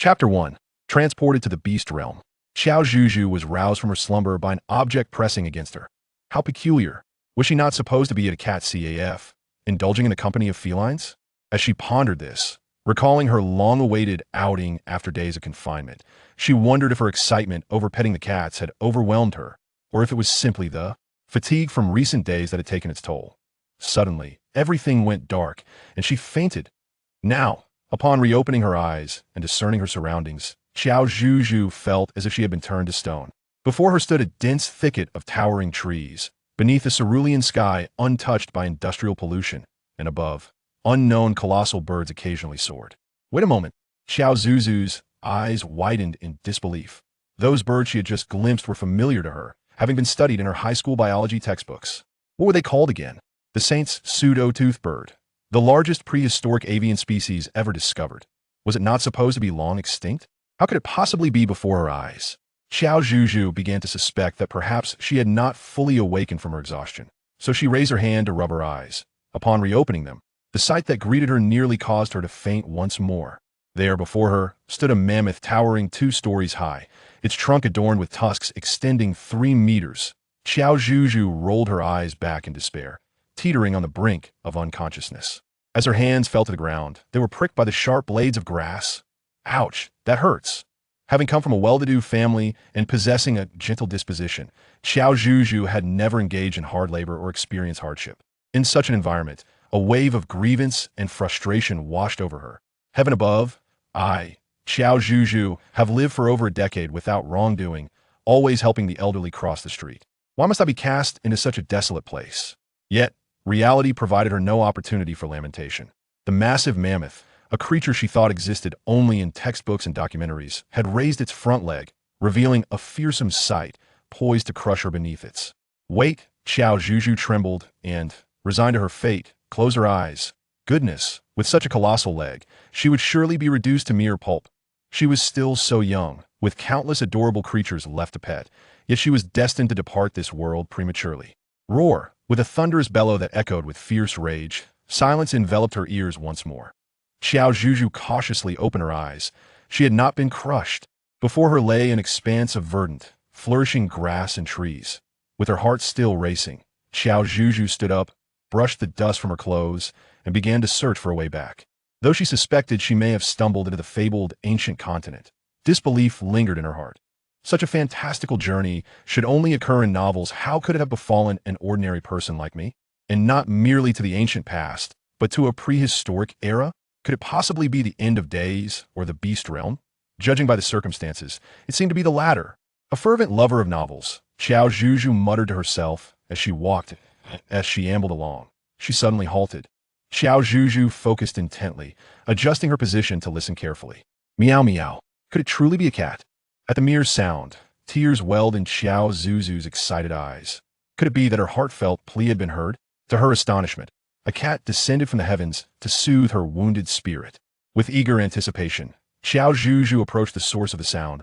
Chapter 1. Transported to the Beast Realm. Qiao Zhuzhu was roused from her slumber by an object pressing against her. How peculiar. Was she not supposed to be at a cat CAF, indulging in the company of felines? As she pondered this, recalling her long-awaited outing after days of confinement, she wondered if her excitement over petting the cats had overwhelmed her, or if it was simply the fatigue from recent days that had taken its toll. Suddenly, everything went dark, and she fainted. Now, upon reopening her eyes and discerning her surroundings, Qiao Zhuzhu felt as if she had been turned to stone. Before her stood a dense thicket of towering trees, beneath a cerulean sky untouched by industrial pollution, and above, unknown colossal birds occasionally soared. Wait a moment. Qiao Zhuzhu's eyes widened in disbelief. Those birds she had just glimpsed were familiar to her, having been studied in her high school biology textbooks. What were they called again? The saint's pseudo-tooth bird, the largest prehistoric avian species ever discovered. Was it not supposed to be long extinct? How could it possibly be before her eyes? Qiao Zhuzhu began to suspect that perhaps she had not fully awakened from her exhaustion, so she raised her hand to rub her eyes. Upon reopening them, the sight that greeted her nearly caused her to faint once more. There before her stood a mammoth towering 2 stories high, its trunk adorned with tusks extending 3 meters. Qiao Zhuzhu rolled her eyes back in despair, teetering on the brink of unconsciousness. As her hands fell to the ground, they were pricked by the sharp blades of grass. Ouch, that hurts. Having come from a well-to-do family and possessing a gentle disposition, Qiao Zhuzhu had never engaged in hard labor or experienced hardship. In such an environment, a wave of grievance and frustration washed over her. Heaven above, I, Qiao Zhuzhu, have lived for over a decade without wrongdoing, always helping the elderly cross the street. Why must I be cast into such a desolate place? Yet, reality provided her no opportunity for lamentation. The massive mammoth, a creature she thought existed only in textbooks and documentaries, had raised its front leg, revealing a fearsome sight, poised to crush her beneath its weight. Qiao Zhuzhu trembled and, resigned to her fate, closed her eyes. Goodness, with such a colossal leg, she would surely be reduced to mere pulp. She was still so young, with countless adorable creatures left to pet, yet she was destined to depart this world prematurely. Roar! With a thunderous bellow that echoed with fierce rage, silence enveloped her ears once more. Qiao Zhuzhu cautiously opened her eyes. She had not been crushed. Before her lay an expanse of verdant, flourishing grass and trees. With her heart still racing, Qiao Zhuzhu stood up, brushed the dust from her clothes, and began to search for a way back. Though she suspected she may have stumbled into the fabled ancient continent, disbelief lingered in her heart. Such a fantastical journey should only occur in novels. How could it have befallen an ordinary person like me? And not merely to the ancient past, but to a prehistoric era? Could it possibly be the end of days or the beast realm? Judging by the circumstances, it seemed to be the latter. A fervent lover of novels, Qiao Zhuzhu muttered to herself as she ambled along. She suddenly halted. Qiao Zhuzhu focused intently, adjusting her position to listen carefully. Meow meow. Could it truly be a cat? At the mere sound, tears welled in Qiao Zhuzhu's excited eyes. Could it be that her heartfelt plea had been heard? To her astonishment, a cat descended from the heavens to soothe her wounded spirit. With eager anticipation, Qiao Zhuzhu approached the source of the sound.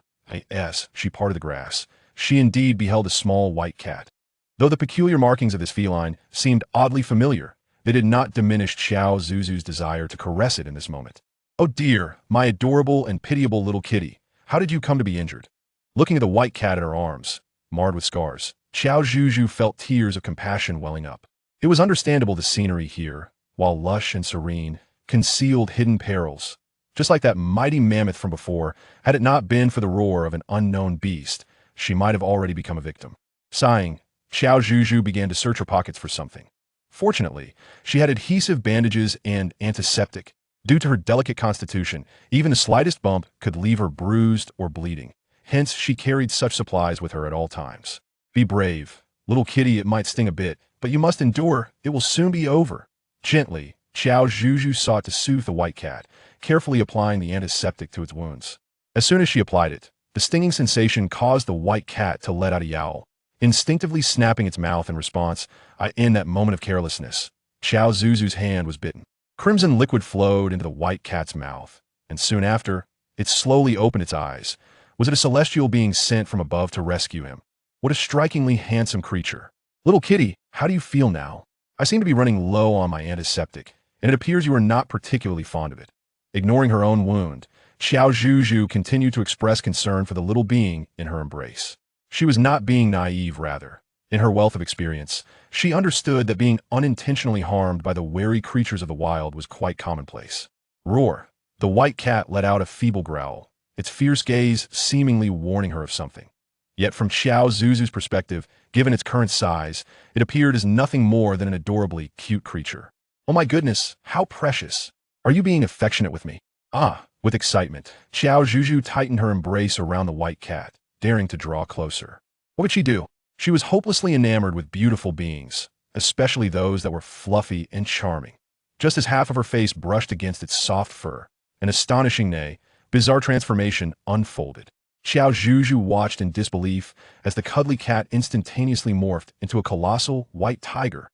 As she parted the grass, she indeed beheld a small white cat. Though the peculiar markings of this feline seemed oddly familiar, they did not diminish Qiao Zhuzhu's desire to caress it in this moment. Oh dear, my adorable and pitiable little kitty, how did you come to be injured? Looking at the white cat in her arms, marred with scars, Qiao Zhuzhu felt tears of compassion welling up. It was understandable the scenery here, while lush and serene, concealed hidden perils. Just like that mighty mammoth from before, had it not been for the roar of an unknown beast, she might have already become a victim. Sighing, Qiao Zhuzhu began to search her pockets for something. Fortunately, she had adhesive bandages and antiseptic. Due to her delicate constitution, even the slightest bump could leave her bruised or bleeding. Hence, she carried such supplies with her at all times. Be brave. Little kitty, it might sting a bit, but you must endure. It will soon be over. Gently, Qiao Zhuzhu sought to soothe the white cat, carefully applying the antiseptic to its wounds. As soon as she applied it, the stinging sensation caused the white cat to let out a yowl, instinctively snapping its mouth in response. In that moment of carelessness, Qiao Zhuzhu's hand was bitten. Crimson liquid flowed into the white cat's mouth, and soon after, it slowly opened its eyes. Was it a celestial being sent from above to rescue him? What a strikingly handsome creature. Little kitty, how do you feel now? I seem to be running low on my antiseptic, and it appears you are not particularly fond of it. Ignoring her own wound, Qiao Zhuzhu continued to express concern for the little being in her embrace. She was not being naive, rather. In her wealth of experience, she understood that being unintentionally harmed by the wary creatures of the wild was quite commonplace. Roar! The white cat let out a feeble growl, its fierce gaze seemingly warning her of something. Yet from Qiao Zhuzhu's perspective, given its current size, it appeared as nothing more than an adorably cute creature. Oh my goodness, how precious! Are you being affectionate with me? Ah! With excitement, Qiao Zhuzhu tightened her embrace around the white cat, daring to draw closer. What would she do? She was hopelessly enamored with beautiful beings, especially those that were fluffy and charming. Just as half of her face brushed against its soft fur, an astonishing, nay, bizarre transformation unfolded. Qiao Zhuzhu watched in disbelief as the cuddly cat instantaneously morphed into a colossal white tiger.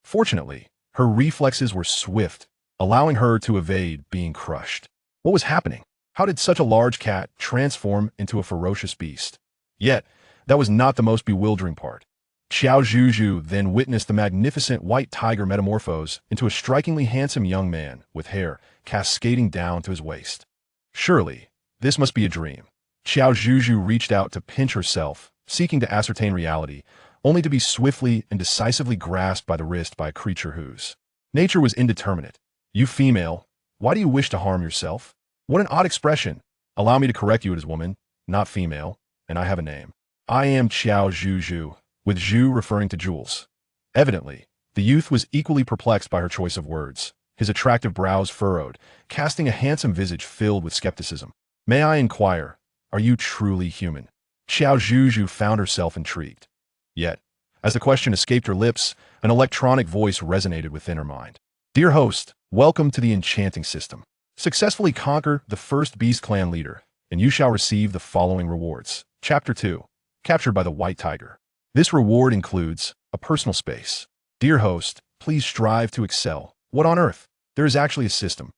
Fortunately, her reflexes were swift, allowing her to evade being crushed. What was happening? How did such a large cat transform into a ferocious beast? Yet, that was not the most bewildering part. Qiao Zhuzhu then witnessed the magnificent white tiger metamorphose into a strikingly handsome young man with hair cascading down to his waist. Surely, this must be a dream. Qiao Zhuzhu reached out to pinch herself, seeking to ascertain reality, only to be swiftly and decisively grasped by the wrist by a creature whose nature was indeterminate. You female, why do you wish to harm yourself? What an odd expression. Allow me to correct you, it is woman, not female, and I have a name. I am Qiao Zhuzhu, with Zhu referring to jewels. Evidently, the youth was equally perplexed by her choice of words, his attractive brows furrowed, casting a handsome visage filled with skepticism. May I inquire, are you truly human? Qiao Zhuzhu found herself intrigued. Yet, as the question escaped her lips, an electronic voice resonated within her mind. Dear host, welcome to the enchanting system. Successfully conquer the first beast clan leader, and you shall receive the following rewards. Chapter 2. Captured by the White Tiger. This reward includes a personal space. Dear host, please strive to excel. What on earth? There is actually a system.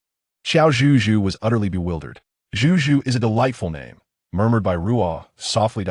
Qiao Zhuzhu was utterly bewildered. Zhuzhu is a delightful name, murmured by Ruo, softly.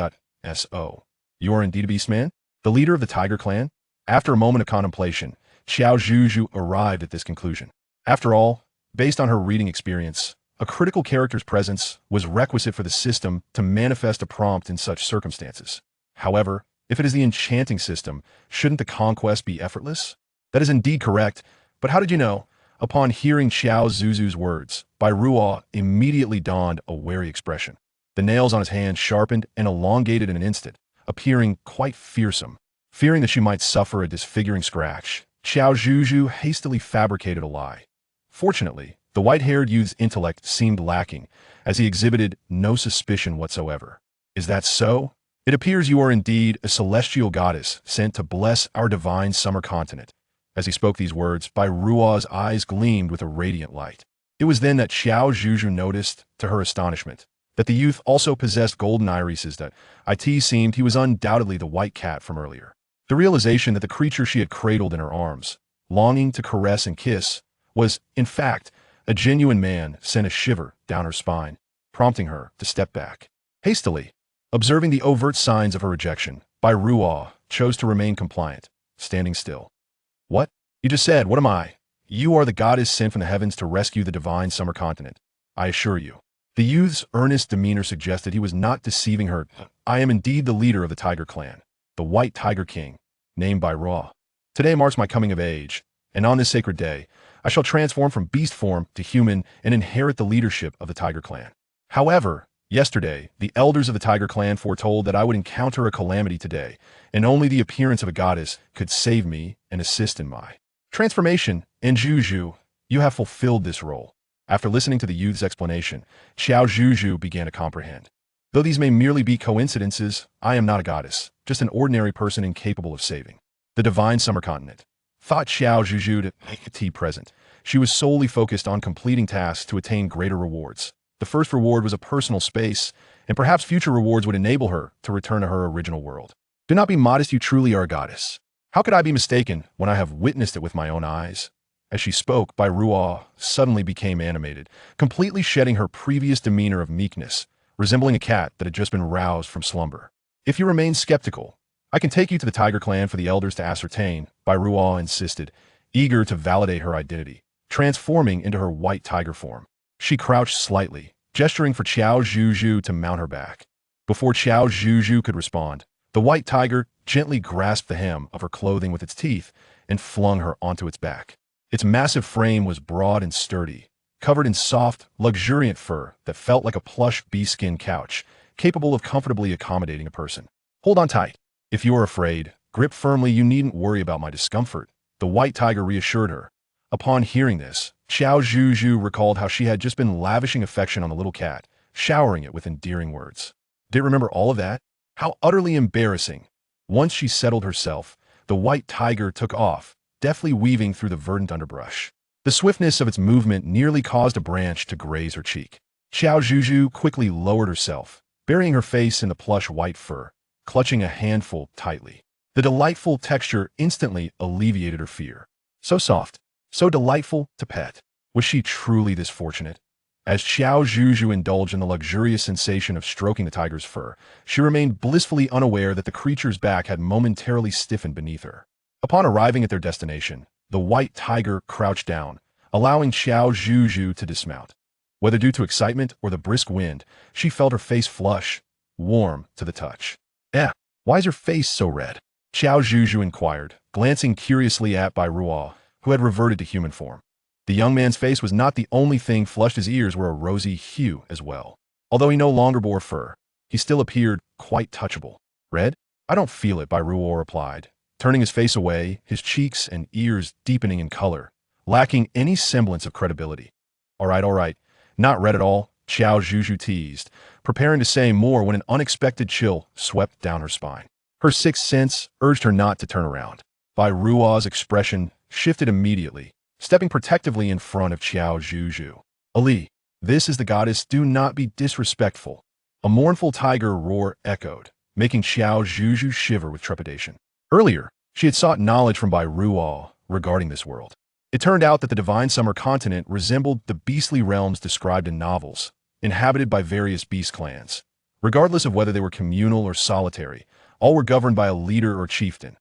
So. You are indeed a beast man? The leader of the tiger clan? After a moment of contemplation, Qiao Zhuzhu arrived at this conclusion. After all, based on her reading experience, a critical character's presence was requisite for the system to manifest a prompt in such circumstances. However, if it is the enchanting system, shouldn't the conquest be effortless? That is indeed correct, but how did you know? Upon hearing Qiao Zhuzhu's words, Bai Ruo immediately donned a wary expression. The nails on his hand sharpened and elongated in an instant, appearing quite fearsome. Fearing that she might suffer a disfiguring scratch, Qiao Zhuzhu hastily fabricated a lie. Fortunately, the white-haired youth's intellect seemed lacking, as he exhibited no suspicion whatsoever. Is that so? It appears you are indeed a celestial goddess sent to bless our divine summer continent. As he spoke these words, Bai Ruo's eyes gleamed with a radiant light. It was then that Qiao Zhuzhu noticed, to her astonishment, that the youth also possessed golden irises. That it seemed he was undoubtedly the white cat from earlier. The realization that the creature she had cradled in her arms, longing to caress and kiss, was, in fact, a genuine man sent a shiver down her spine, prompting her to step back. Hastily, observing the overt signs of her rejection, Bai Ruo chose to remain compliant, standing still. What? You just said, what am I? You are the goddess sent from the heavens to rescue the divine summer continent, I assure you. The youth's earnest demeanor suggested he was not deceiving her. I am indeed the leader of the Tiger Clan, the White Tiger King, named by Ra. Today marks my coming of age, and on this sacred day, I shall transform from beast form to human and inherit the leadership of the Tiger Clan. However, yesterday, the elders of the Tiger Clan foretold that I would encounter a calamity today, and only the appearance of a goddess could save me and assist in my transformation. And Zhuzhu, you have fulfilled this role. After listening to the youth's explanation, Qiao Zhuzhu began to comprehend. Though these may merely be coincidences, I am not a goddess, just an ordinary person incapable of saving the divine summer continent. Thought Qiao Zhuzhu to present. She was solely focused on completing tasks to attain greater rewards. The first reward was a personal space, and perhaps future rewards would enable her to return to her original world. Do not be modest, you truly are a goddess. How could I be mistaken when I have witnessed it with my own eyes? As she spoke, Bai Ruo suddenly became animated, completely shedding her previous demeanor of meekness, resembling a cat that had just been roused from slumber. If you remain skeptical, I can take you to the Tiger Clan for the elders to ascertain, Bai Ruo insisted, eager to validate her identity, transforming into her white tiger form. She crouched slightly, gesturing for Qiao Zhuzhu to mount her back. Before Qiao Zhuzhu could respond, the white tiger gently grasped the hem of her clothing with its teeth and flung her onto its back. Its massive frame was broad and sturdy, covered in soft, luxuriant fur that felt like a plush bee-skin couch, capable of comfortably accommodating a person. Hold on tight. If you are afraid, grip firmly. You needn't worry about my discomfort, the white tiger reassured her. Upon hearing this, Qiao Zhuzhu recalled how she had just been lavishing affection on the little cat, showering it with endearing words. Did it remember all of that? How utterly embarrassing. Once she settled herself, the white tiger took off, deftly weaving through the verdant underbrush. The swiftness of its movement nearly caused a branch to graze her cheek. Qiao Zhuzhu quickly lowered herself, burying her face in the plush white fur, clutching a handful tightly. The delightful texture instantly alleviated her fear. So soft, so delightful to pet. Was she truly this fortunate? As Qiao Zhuzhu indulged in the luxurious sensation of stroking the tiger's fur, she remained blissfully unaware that the creature's back had momentarily stiffened beneath her. Upon arriving at their destination, the white tiger crouched down, allowing Qiao Zhuzhu to dismount. Whether due to excitement or the brisk wind, she felt her face flush, warm to the touch. Why is your face so red? Qiao Zhuzhu inquired, glancing curiously at Bai Ruo, who had reverted to human form. The young man's face was not the only thing flushed. His ears were a rosy hue as well. Although he no longer bore fur, he still appeared quite touchable. Red? I don't feel it, Bai Ruo replied, turning his face away, his cheeks and ears deepening in color, lacking any semblance of credibility. All right, not red at all, Qiao Zhuzhu teased, preparing to say more when an unexpected chill swept down her spine. Her sixth sense urged her not to turn around. Bai Ruo's expression shifted immediately, stepping protectively in front of Qiao Zhuzhu. Ali, this is the goddess, do not be disrespectful. A mournful tiger roar echoed, making Qiao Zhuzhu shiver with trepidation. Earlier, she had sought knowledge from Bai Ruo regarding this world. It turned out that the divine summer continent resembled the beastly realms described in novels, inhabited by various beast clans. Regardless of whether they were communal or solitary, all were governed by a leader or chieftain.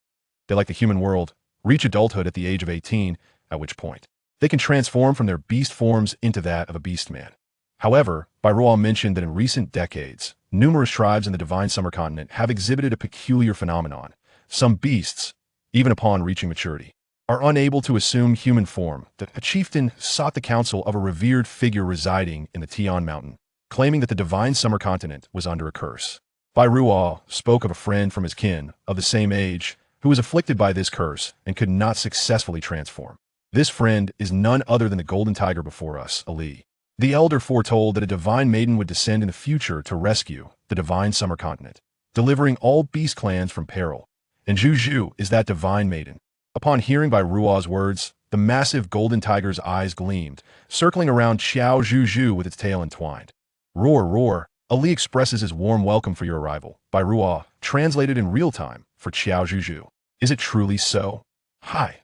They, like the human world, reach adulthood at the age of 18, at which point they can transform from their beast forms into that of a beastman. However, Bai Ruo mentioned that in recent decades, numerous tribes in the divine summer continent have exhibited a peculiar phenomenon. Some beasts, even upon reaching maturity, are unable to assume human form. That a chieftain sought the counsel of a revered figure residing in the Tian mountain, claiming that the divine summer continent was under a curse. Bai Ruo spoke of a friend from his kin, of the same age, who was afflicted by this curse and could not successfully transform. This friend is none other than the golden tiger before us, Ali. The elder foretold that a divine maiden would descend in the future to rescue the divine summer continent, delivering all beast clans from peril. And Zhuzhu is that divine maiden. Upon hearing Bai Ruo's words, the massive golden tiger's eyes gleamed, circling around Qiao Zhuzhu with its tail entwined. Roar, roar, Ali expresses his warm welcome for your arrival. Bai Ruo translated in real time for Qiao Zhuzhu. Is it truly so? Hi.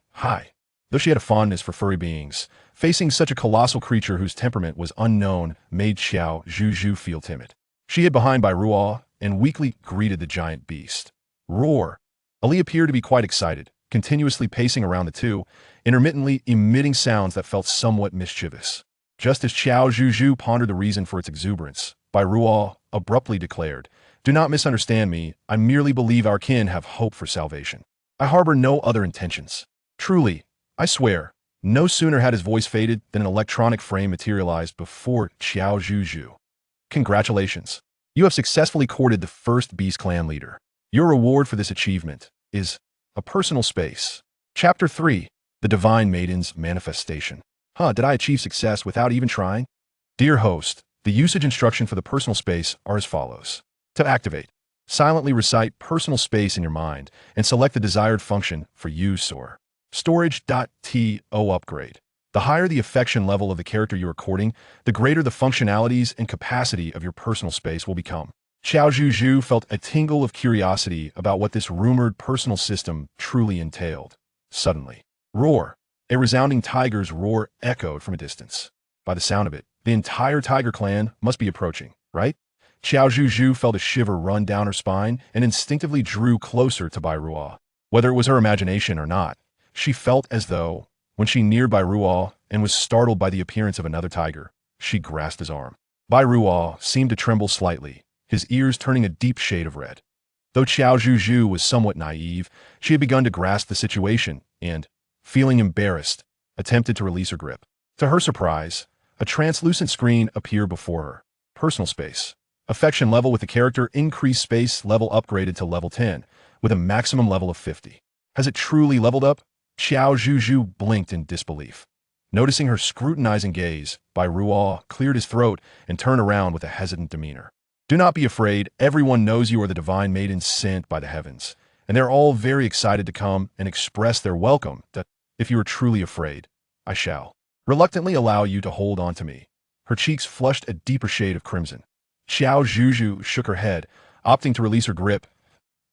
Though she had a fondness for furry beings, facing such a colossal creature whose temperament was unknown made Qiao Zhuzhu feel timid. She hid behind Bai Ruo and weakly greeted the giant beast. Roar. Ali appeared to be quite excited, continuously pacing around the two, intermittently emitting sounds that felt somewhat mischievous. Just as Qiao Zhuzhu pondered the reason for its exuberance, Bai Ruo abruptly declared, "Do not misunderstand me, I merely believe our kin have hope for salvation. I harbor no other intentions. Truly, I swear." No sooner had his voice faded than an electronic frame materialized before Qiao Zhuzhu. Congratulations. You have successfully courted the first beast clan leader. Your reward for this achievement is a personal space. Chapter 3. The Divine Maiden's Manifestation. Did I achieve success without even trying? Dear host, the usage instruction for the personal space are as follows. To activate, silently recite personal space in your mind and select the desired function for use or storage.to upgrade. The higher the affection level of the character you are courting, the greater the functionalities and capacity of your personal space will become. Qiao Zhuzhu felt a tingle of curiosity about what this rumored personal system truly entailed. Suddenly, roar! A resounding tiger's roar echoed from a distance. By the sound of it, the entire tiger clan must be approaching, right? Qiao Zhuzhu felt a shiver run down her spine and instinctively drew closer to Bai Ruo. Whether it was her imagination or not, she felt as though, when she neared Bai Ruo and was startled by the appearance of another tiger, she grasped his arm. Bai Ruo seemed to tremble slightly, his ears turning a deep shade of red. Though Qiao Zhuzhu was somewhat naive, she had begun to grasp the situation and, feeling embarrassed, attempted to release her grip. To her surprise, a translucent screen appeared before her. Personal space. Affection level with the character increased space level upgraded to level 10, with a maximum level of 50. Has it truly leveled up? Qiao Zhuzhu blinked in disbelief. Noticing her scrutinizing gaze, Bai Ruo cleared his throat and turned around with a hesitant demeanor. Do not be afraid, everyone knows you are the divine maiden sent by the heavens, and they're all very excited to come and express their welcome. That if you are truly afraid, I shall reluctantly allow you to hold on to me. Her cheeks flushed a deeper shade of crimson. Qiao Zhuzhu shook her head, opting to release her grip.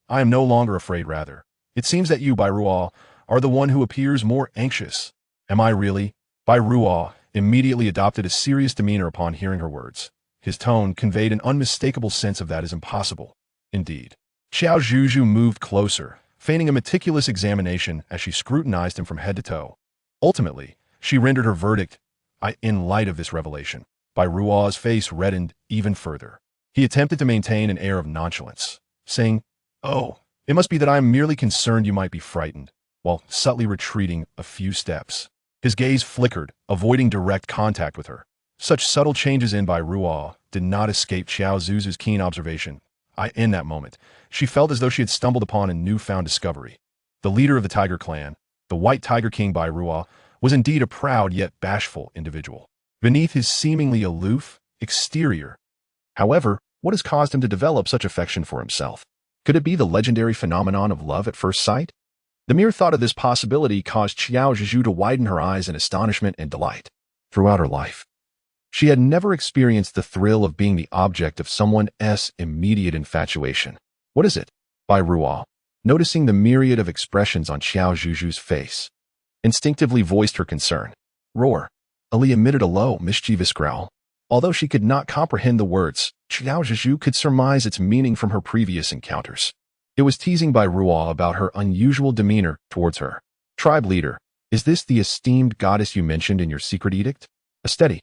I am no longer afraid, rather. It seems that you, Bai Ruo, are the one who appears more anxious. Am I really? Bai Ruo immediately adopted a serious demeanor upon hearing her words. His tone conveyed an unmistakable sense of that is impossible. Indeed. Qiao Zhuzhu moved closer, feigning a meticulous examination as she scrutinized him from head to toe. Ultimately, she rendered her verdict. In light of this revelation, Bai Ruo's face reddened even further. He attempted to maintain an air of nonchalance, saying, Oh, it must be that I am merely concerned you might be frightened, while subtly retreating a few steps. His gaze flickered, avoiding direct contact with her. Such subtle changes in Bai Ruo did not escape Qiao Zhuzhu's keen observation. In that moment, she felt as though she had stumbled upon a newfound discovery. The leader of the Tiger Clan, the White Tiger King Bai Ruo, was indeed a proud yet bashful individual. Beneath his seemingly aloof exterior, however, what has caused him to develop such affection for himself? Could it be the legendary phenomenon of love at first sight? The mere thought of this possibility caused Qiao Zhuzhu to widen her eyes in astonishment and delight. Throughout her life, she had never experienced the thrill of being the object of someone's immediate infatuation. What is it? Bai Ruo, noticing the myriad of expressions on Qiao Zhuzhu's face, instinctively voiced her concern. Roar. Ali emitted a low, mischievous growl. Although she could not comprehend the words, Qiao Zhuzhu could surmise its meaning from her previous encounters. It was teasing Bai Ruo about her unusual demeanor towards her. Tribe leader, is this the esteemed goddess you mentioned in your secret edict? A steady,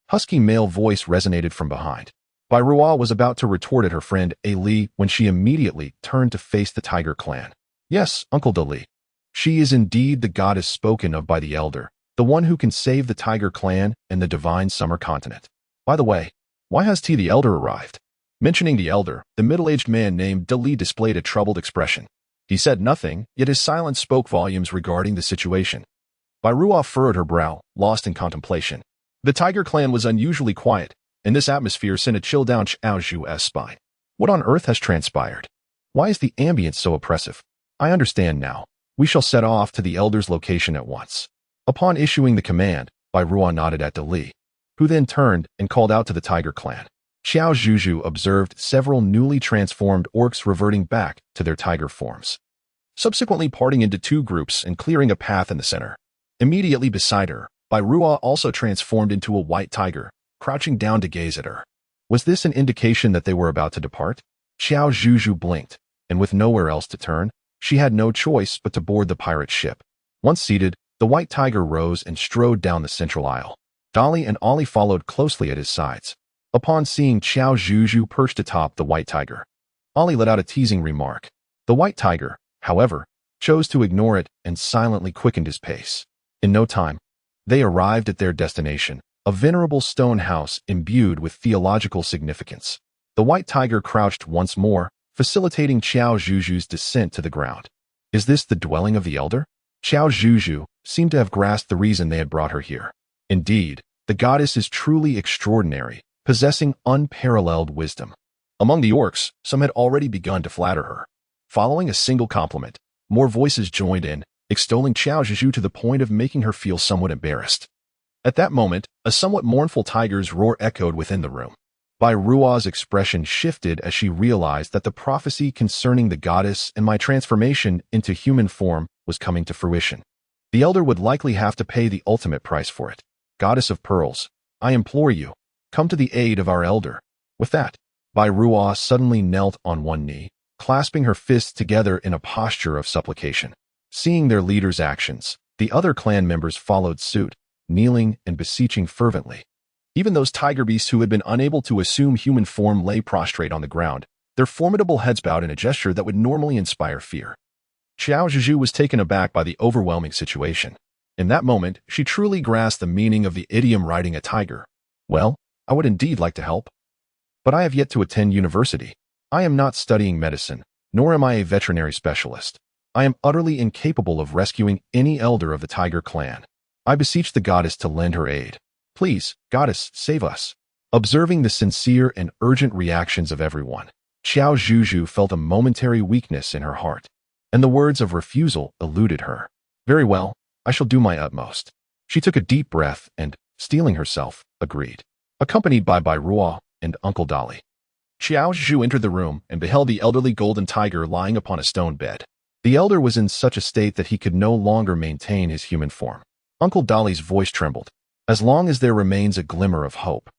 husky male voice resonated from behind. Bai Ruo was about to retort at her friend Ali when she immediately turned to face the Tiger Clan. Yes, Uncle Dali. She is indeed the goddess spoken of by the Elder, the one who can save the Tiger Clan and the divine summer continent. By the way, why has T the Elder arrived? Mentioning the Elder, the middle-aged man named Dali displayed a troubled expression. He said nothing, yet his silence spoke volumes regarding the situation. Bai Ruo furrowed her brow, lost in contemplation. The Tiger Clan was unusually quiet, and this atmosphere sent a chill down Qiao Zhuzhu's spine. What on earth has transpired? Why is the ambience so oppressive? I understand now. We shall set off to the Elder's location at once. Upon issuing the command, Bai Ruo nodded at Dali, who then turned and called out to the Tiger Clan. Qiao Zhuzhu observed several newly transformed orcs reverting back to their tiger forms, subsequently parting into two groups and clearing a path in the center. Immediately beside her, Bai Ruo also transformed into a white tiger, crouching down to gaze at her. Was this an indication that they were about to depart? Qiao Zhuzhu blinked, and with nowhere else to turn, she had no choice but to board the pirate ship. Once seated, the white tiger rose and strode down the central aisle. Dolly and Ollie followed closely at his sides. Upon seeing Qiao Zhuzhu perched atop the white tiger, Ollie let out a teasing remark. The white tiger, however, chose to ignore it and silently quickened his pace. In no time, they arrived at their destination, a venerable stone house imbued with theological significance. The white tiger crouched once more, facilitating Qiao Zhuzhu's descent to the ground. Is this the dwelling of the Elder? Qiao Zhuzhu seemed to have grasped the reason they had brought her here. Indeed, the goddess is truly extraordinary, possessing unparalleled wisdom. Among the orcs, some had already begun to flatter her. Following a single compliment, more voices joined in, extolling Qiao Zhuzhu to the point of making her feel somewhat embarrassed. At that moment, a somewhat mournful tiger's roar echoed within the room. Bai Ruo's expression shifted as she realized that the prophecy concerning the goddess and my transformation into human form was coming to fruition. The Elder would likely have to pay the ultimate price for it. Goddess of Pearls, I implore you, come to the aid of our Elder. With that, Bai Ruo suddenly knelt on one knee, clasping her fists together in a posture of supplication. Seeing their leader's actions, the other clan members followed suit, kneeling and beseeching fervently. Even those tiger beasts who had been unable to assume human form lay prostrate on the ground, their formidable heads bowed in a gesture that would normally inspire fear. Qiao Zhuzhu was taken aback by the overwhelming situation. In that moment, she truly grasped the meaning of the idiom riding a tiger. Well, I would indeed like to help. But I have yet to attend university. I am not studying medicine, nor am I a veterinary specialist. I am utterly incapable of rescuing any elder of the tiger clan. I beseech the goddess to lend her aid. Please, goddess, save us. Observing the sincere and urgent reactions of everyone, Qiao Zhuzhu felt a momentary weakness in her heart, and the words of refusal eluded her. Very well, I shall do my utmost. She took a deep breath and, steeling herself, agreed, accompanied by Ruo and Uncle Dolly. Qiao Zhuzhu entered the room and beheld the elderly golden tiger lying upon a stone bed. The elder was in such a state that he could no longer maintain his human form. Uncle Dolly's voice trembled. As long as there remains a glimmer of hope,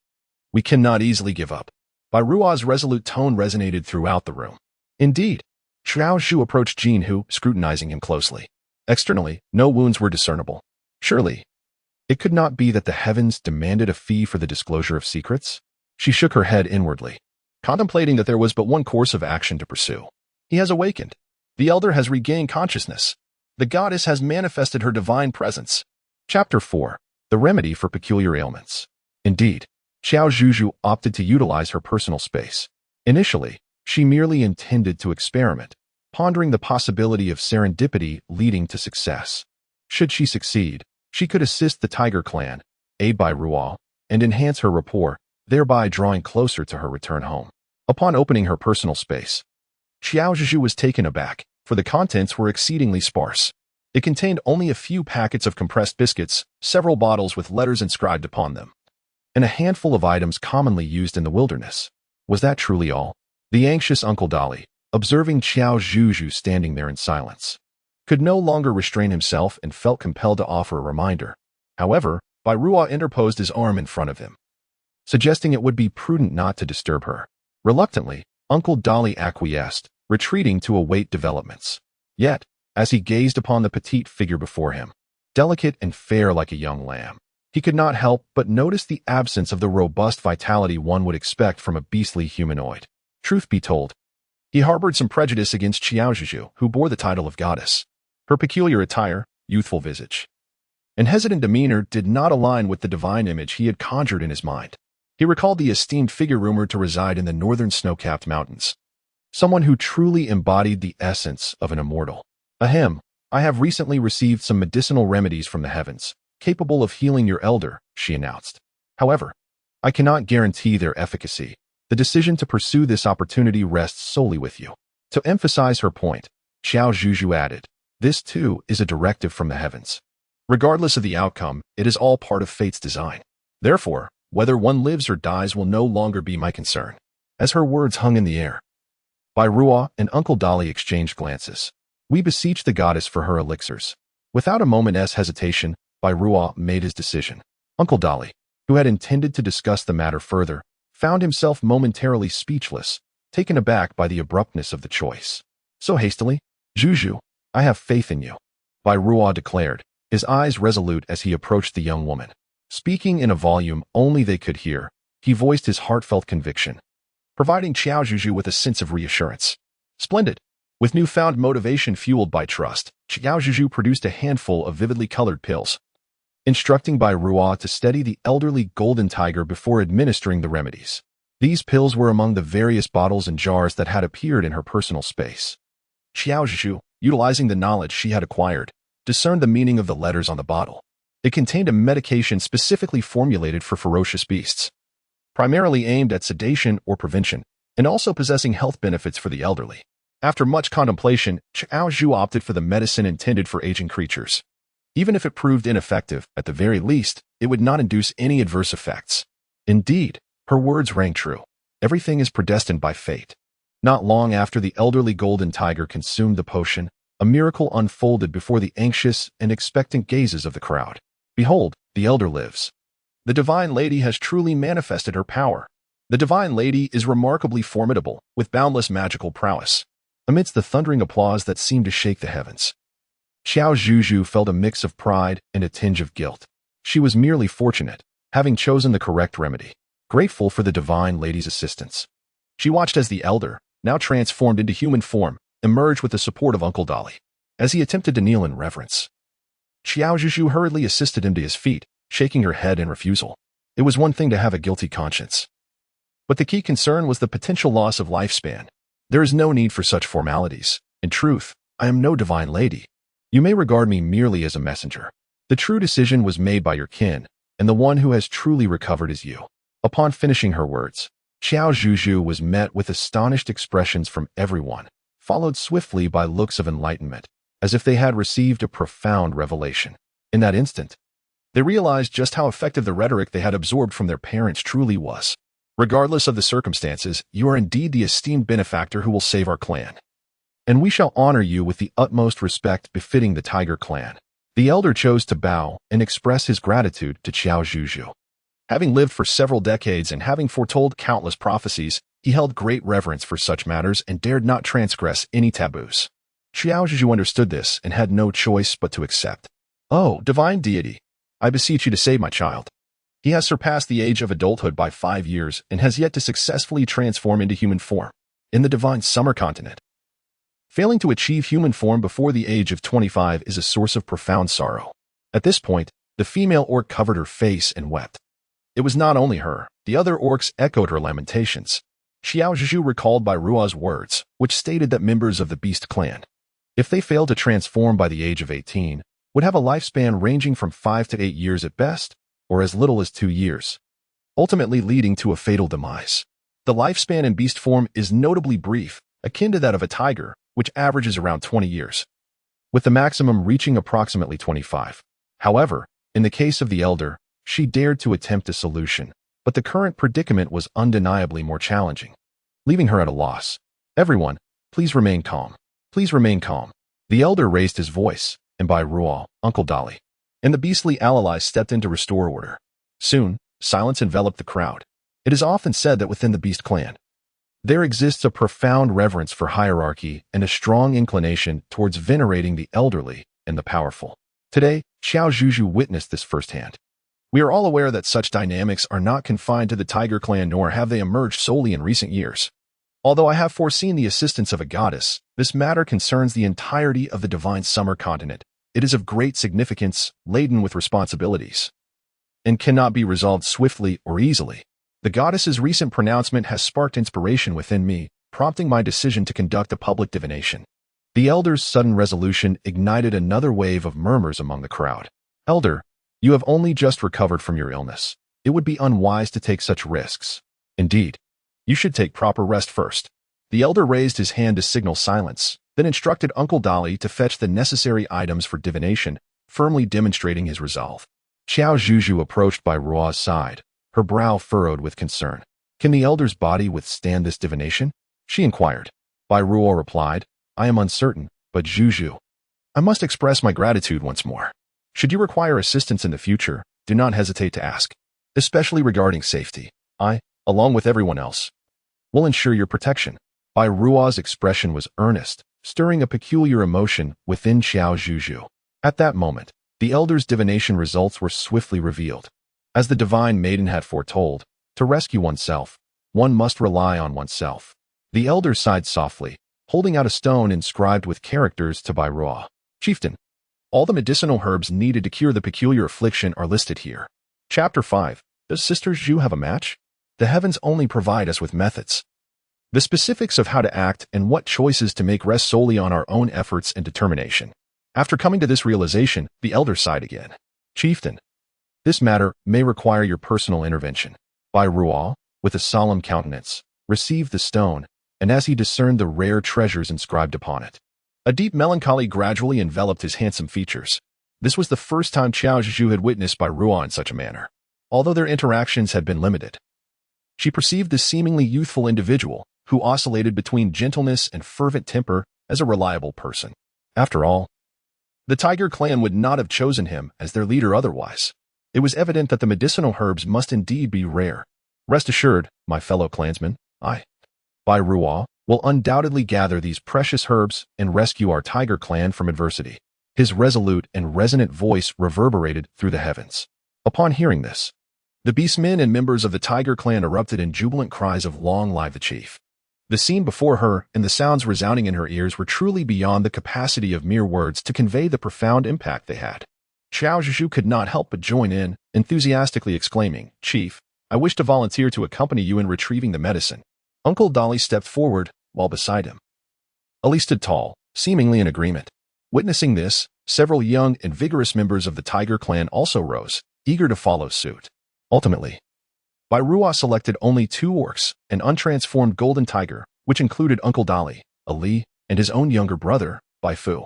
we cannot easily give up. Ruo's resolute tone resonated throughout the room. Indeed, Qiao Zhuzhu approached Jin Hu, scrutinizing him closely. Externally, no wounds were discernible. Surely, it could not be that the heavens demanded a fee for the disclosure of secrets? She shook her head inwardly, contemplating that there was but one course of action to pursue. He has awakened. The elder has regained consciousness. The goddess has manifested her divine presence. Chapter 4. The Remedy for Peculiar Ailments. Indeed, Qiao Zhuzhu opted to utilize her personal space. Initially, she merely intended to experiment, pondering the possibility of serendipity leading to success. Should she succeed, she could assist the tiger clan, aid Ruo, and enhance her rapport, thereby drawing closer to her return home. Upon opening her personal space, Qiao Zhuzhu was taken aback, for the contents were exceedingly sparse. It contained only a few packets of compressed biscuits, several bottles with letters inscribed upon them, and a handful of items commonly used in the wilderness. Was that truly all? The anxious Uncle Dolly, observing Qiao Zhuzhu standing there in silence, could no longer restrain himself and felt compelled to offer a reminder. However, Ruo interposed his arm in front of him, suggesting it would be prudent not to disturb her. Reluctantly, Uncle Dolly acquiesced, retreating to await developments. Yet, as he gazed upon the petite figure before him, delicate and fair like a young lamb, he could not help but notice the absence of the robust vitality one would expect from a beastly humanoid. Truth be told, he harbored some prejudice against Qiao Zhuzhu, who bore the title of goddess. Her peculiar attire, youthful visage, and hesitant demeanor did not align with the divine image he had conjured in his mind. He recalled the esteemed figure rumored to reside in the northern snow-capped mountains, someone who truly embodied the essence of an immortal. Ahem, I have recently received some medicinal remedies from the heavens, capable of healing your elder, she announced. However, I cannot guarantee their efficacy. The decision to pursue this opportunity rests solely with you. To emphasize her point, Qiao Zhuzhu added, this too is a directive from the heavens. Regardless of the outcome, it is all part of fate's design. Therefore, whether one lives or dies will no longer be my concern. As her words hung in the air, Ruo and Uncle Dolly exchanged glances. We beseech the goddess for her elixirs. Without a moment's hesitation, Ruo made his decision. Uncle Dolly, who had intended to discuss the matter further, found himself momentarily speechless, taken aback by the abruptness of the choice. So hastily? Zhuzhu, I have faith in you, Ruo declared, his eyes resolute as he approached the young woman. Speaking in a volume only they could hear, he voiced his heartfelt conviction, providing Qiao Zhuzhu with a sense of reassurance. Splendid. With newfound motivation fueled by trust, Qiao Zhuzhu produced a handful of vividly colored pills, instructing Ruo to steady the elderly golden tiger before administering the remedies. These pills were among the various bottles and jars that had appeared in her personal space. Qiao Zhuzhu, utilizing the knowledge she had acquired, discerned the meaning of the letters on the bottle. It contained a medication specifically formulated for ferocious beasts, primarily aimed at sedation or prevention, and also possessing health benefits for the elderly. After much contemplation, Qiao Zhuzhu opted for the medicine intended for aging creatures. Even if it proved ineffective, at the very least, it would not induce any adverse effects. Indeed, her words rang true. Everything is predestined by fate. Not long after the elderly golden tiger consumed the potion, a miracle unfolded before the anxious and expectant gazes of the crowd. Behold, the elder lives. The divine lady has truly manifested her power. The divine lady is remarkably formidable, with boundless magical prowess. Amidst the thundering applause that seemed to shake the heavens, Qiao Zhuzhu felt a mix of pride and a tinge of guilt. She was merely fortunate, having chosen the correct remedy. Grateful for the divine lady's assistance, she watched as the elder, now transformed into human form, emerged with the support of Uncle Dolly. As he attempted to kneel in reverence, Qiao Zhuzhu hurriedly assisted him to his feet, shaking her head in refusal. It was one thing to have a guilty conscience, but the key concern was the potential loss of lifespan. There is no need for such formalities. In truth, I am no divine lady. You may regard me merely as a messenger. The true decision was made by your kin, and the one who has truly recovered is you. Upon finishing her words, Qiao Zhuzhu was met with astonished expressions from everyone, followed swiftly by looks of enlightenment, as if they had received a profound revelation. In that instant, they realized just how effective the rhetoric they had absorbed from their parents truly was. Regardless of the circumstances, you are indeed the esteemed benefactor who will save our clan, and we shall honor you with the utmost respect befitting the Tiger clan. The elder chose to bow and express his gratitude to Qiao Zhuzhu. Having lived for several decades and having foretold countless prophecies, he held great reverence for such matters and dared not transgress any taboos. Qiao Zhuzhu understood this and had no choice but to accept. Oh, divine deity, I beseech you to save my child. He has surpassed the age of adulthood by 5 years and has yet to successfully transform into human form in the divine summer continent. Failing to achieve human form before the age of 25 is a source of profound sorrow. At this point, the female orc covered her face and wept. It was not only her, the other orcs echoed her lamentations. Qiao Zhuzhu recalled Bai Ruo's words, which stated that members of the Beast clan, if they failed to transform by the age of 18, would have a lifespan ranging from 5 to 8 years at best, or as little as 2 years, ultimately leading to a fatal demise. The lifespan in beast form is notably brief, akin to that of a tiger, which averages around 20 years, with the maximum reaching approximately 25. However, in the case of the elder, she dared to attempt a solution, but the current predicament was undeniably more challenging, leaving her at a loss. Everyone, please remain calm. Please remain calm. The elder raised his voice, and Bai Ruo, Uncle Dolly, and the beastly allies stepped in to restore order. Soon, silence enveloped the crowd. It is often said that within the Beast clan, there exists a profound reverence for hierarchy and a strong inclination towards venerating the elderly and the powerful. Today, Qiao Zhuzhu witnessed this firsthand. We are all aware that such dynamics are not confined to the Tiger clan, nor have they emerged solely in recent years. Although I have foreseen the assistance of a goddess, this matter concerns the entirety of the divine summer continent. It is of great significance, laden with responsibilities, and cannot be resolved swiftly or easily. The goddess's recent pronouncement has sparked inspiration within me, prompting my decision to conduct a public divination. The elder's sudden resolution ignited another wave of murmurs among the crowd. Elder, you have only just recovered from your illness. It would be unwise to take such risks. Indeed, you should take proper rest first. The elder raised his hand to signal silence, then instructed Uncle Dolly to fetch the necessary items for divination, firmly demonstrating his resolve. Qiao Zhuzhu approached Bai Ruo's side, her brow furrowed with concern. Can the elder's body withstand this divination? She inquired. Bai Ruo replied, I am uncertain, but Zhuzhu, I must express my gratitude once more. Should you require assistance in the future, do not hesitate to ask, especially regarding safety. I, along with everyone else, will ensure your protection. Bai Ruo's expression was earnest, stirring a peculiar emotion within Qiao Zhuzhu. At that moment, the elder's divination results were swiftly revealed. As the divine maiden had foretold, to rescue oneself, one must rely on oneself. The elder sighed softly, holding out a stone inscribed with characters to Bai Ruo. Chieftain, all the medicinal herbs needed to cure the peculiar affliction are listed here. Chapter 5. Does Sister Zhu have a match? The heavens only provide us with methods. The specifics of how to act and what choices to make rest solely on our own efforts and determination. After coming to this realization, the elder sighed again. Chieftain, this matter may require your personal intervention. Bai Ruo, with a solemn countenance, received the stone, and as he discerned the rare treasures inscribed upon it, a deep melancholy gradually enveloped his handsome features. This was the first time Qiao Zhuzhu had witnessed Bai Ruo in such a manner. Although their interactions had been limited, she perceived this seemingly youthful individual, who oscillated between gentleness and fervent temper, as a reliable person. After all, the Tiger clan would not have chosen him as their leader otherwise. It was evident that the medicinal herbs must indeed be rare. Rest assured, my fellow clansmen, Bai Ruo, will undoubtedly gather these precious herbs and rescue our Tiger clan from adversity. His resolute and resonant voice reverberated through the heavens. Upon hearing this, The beastmen and members of the tiger clan erupted in jubilant cries of "Long live the chief." The scene before her and the sounds resounding in her ears were truly beyond the capacity of mere words to convey the profound impact they had. Qiao Zhuzhu could not help but join in, enthusiastically exclaiming, "Chief, I wish to volunteer to accompany you in retrieving the medicine." Uncle Dolly stepped forward, while beside him Ali stood tall, seemingly in agreement. Witnessing this, several young and vigorous members of the tiger clan also rose, eager to follow suit. Ultimately, Ruo selected only 2 orcs, an untransformed golden tiger, which included Uncle Dolly, Ali, and his own younger brother, Fu.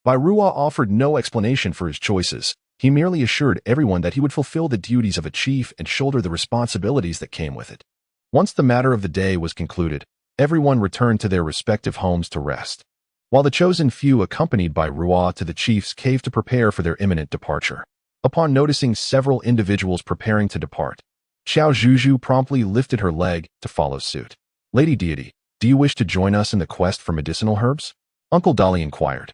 Ruo offered no explanation for his choices. He merely assured everyone that he would fulfill the duties of a chief and shoulder the responsibilities that came with it. Once the matter of the day was concluded, everyone returned to their respective homes to rest, while the chosen few accompanied Ruo to the chief's cave to prepare for their imminent departure. Upon noticing several individuals preparing to depart, Qiao Zhuzhu promptly lifted her leg to follow suit. "Lady Deity, do you wish to join us in the quest for medicinal herbs?" Uncle Dolly inquired,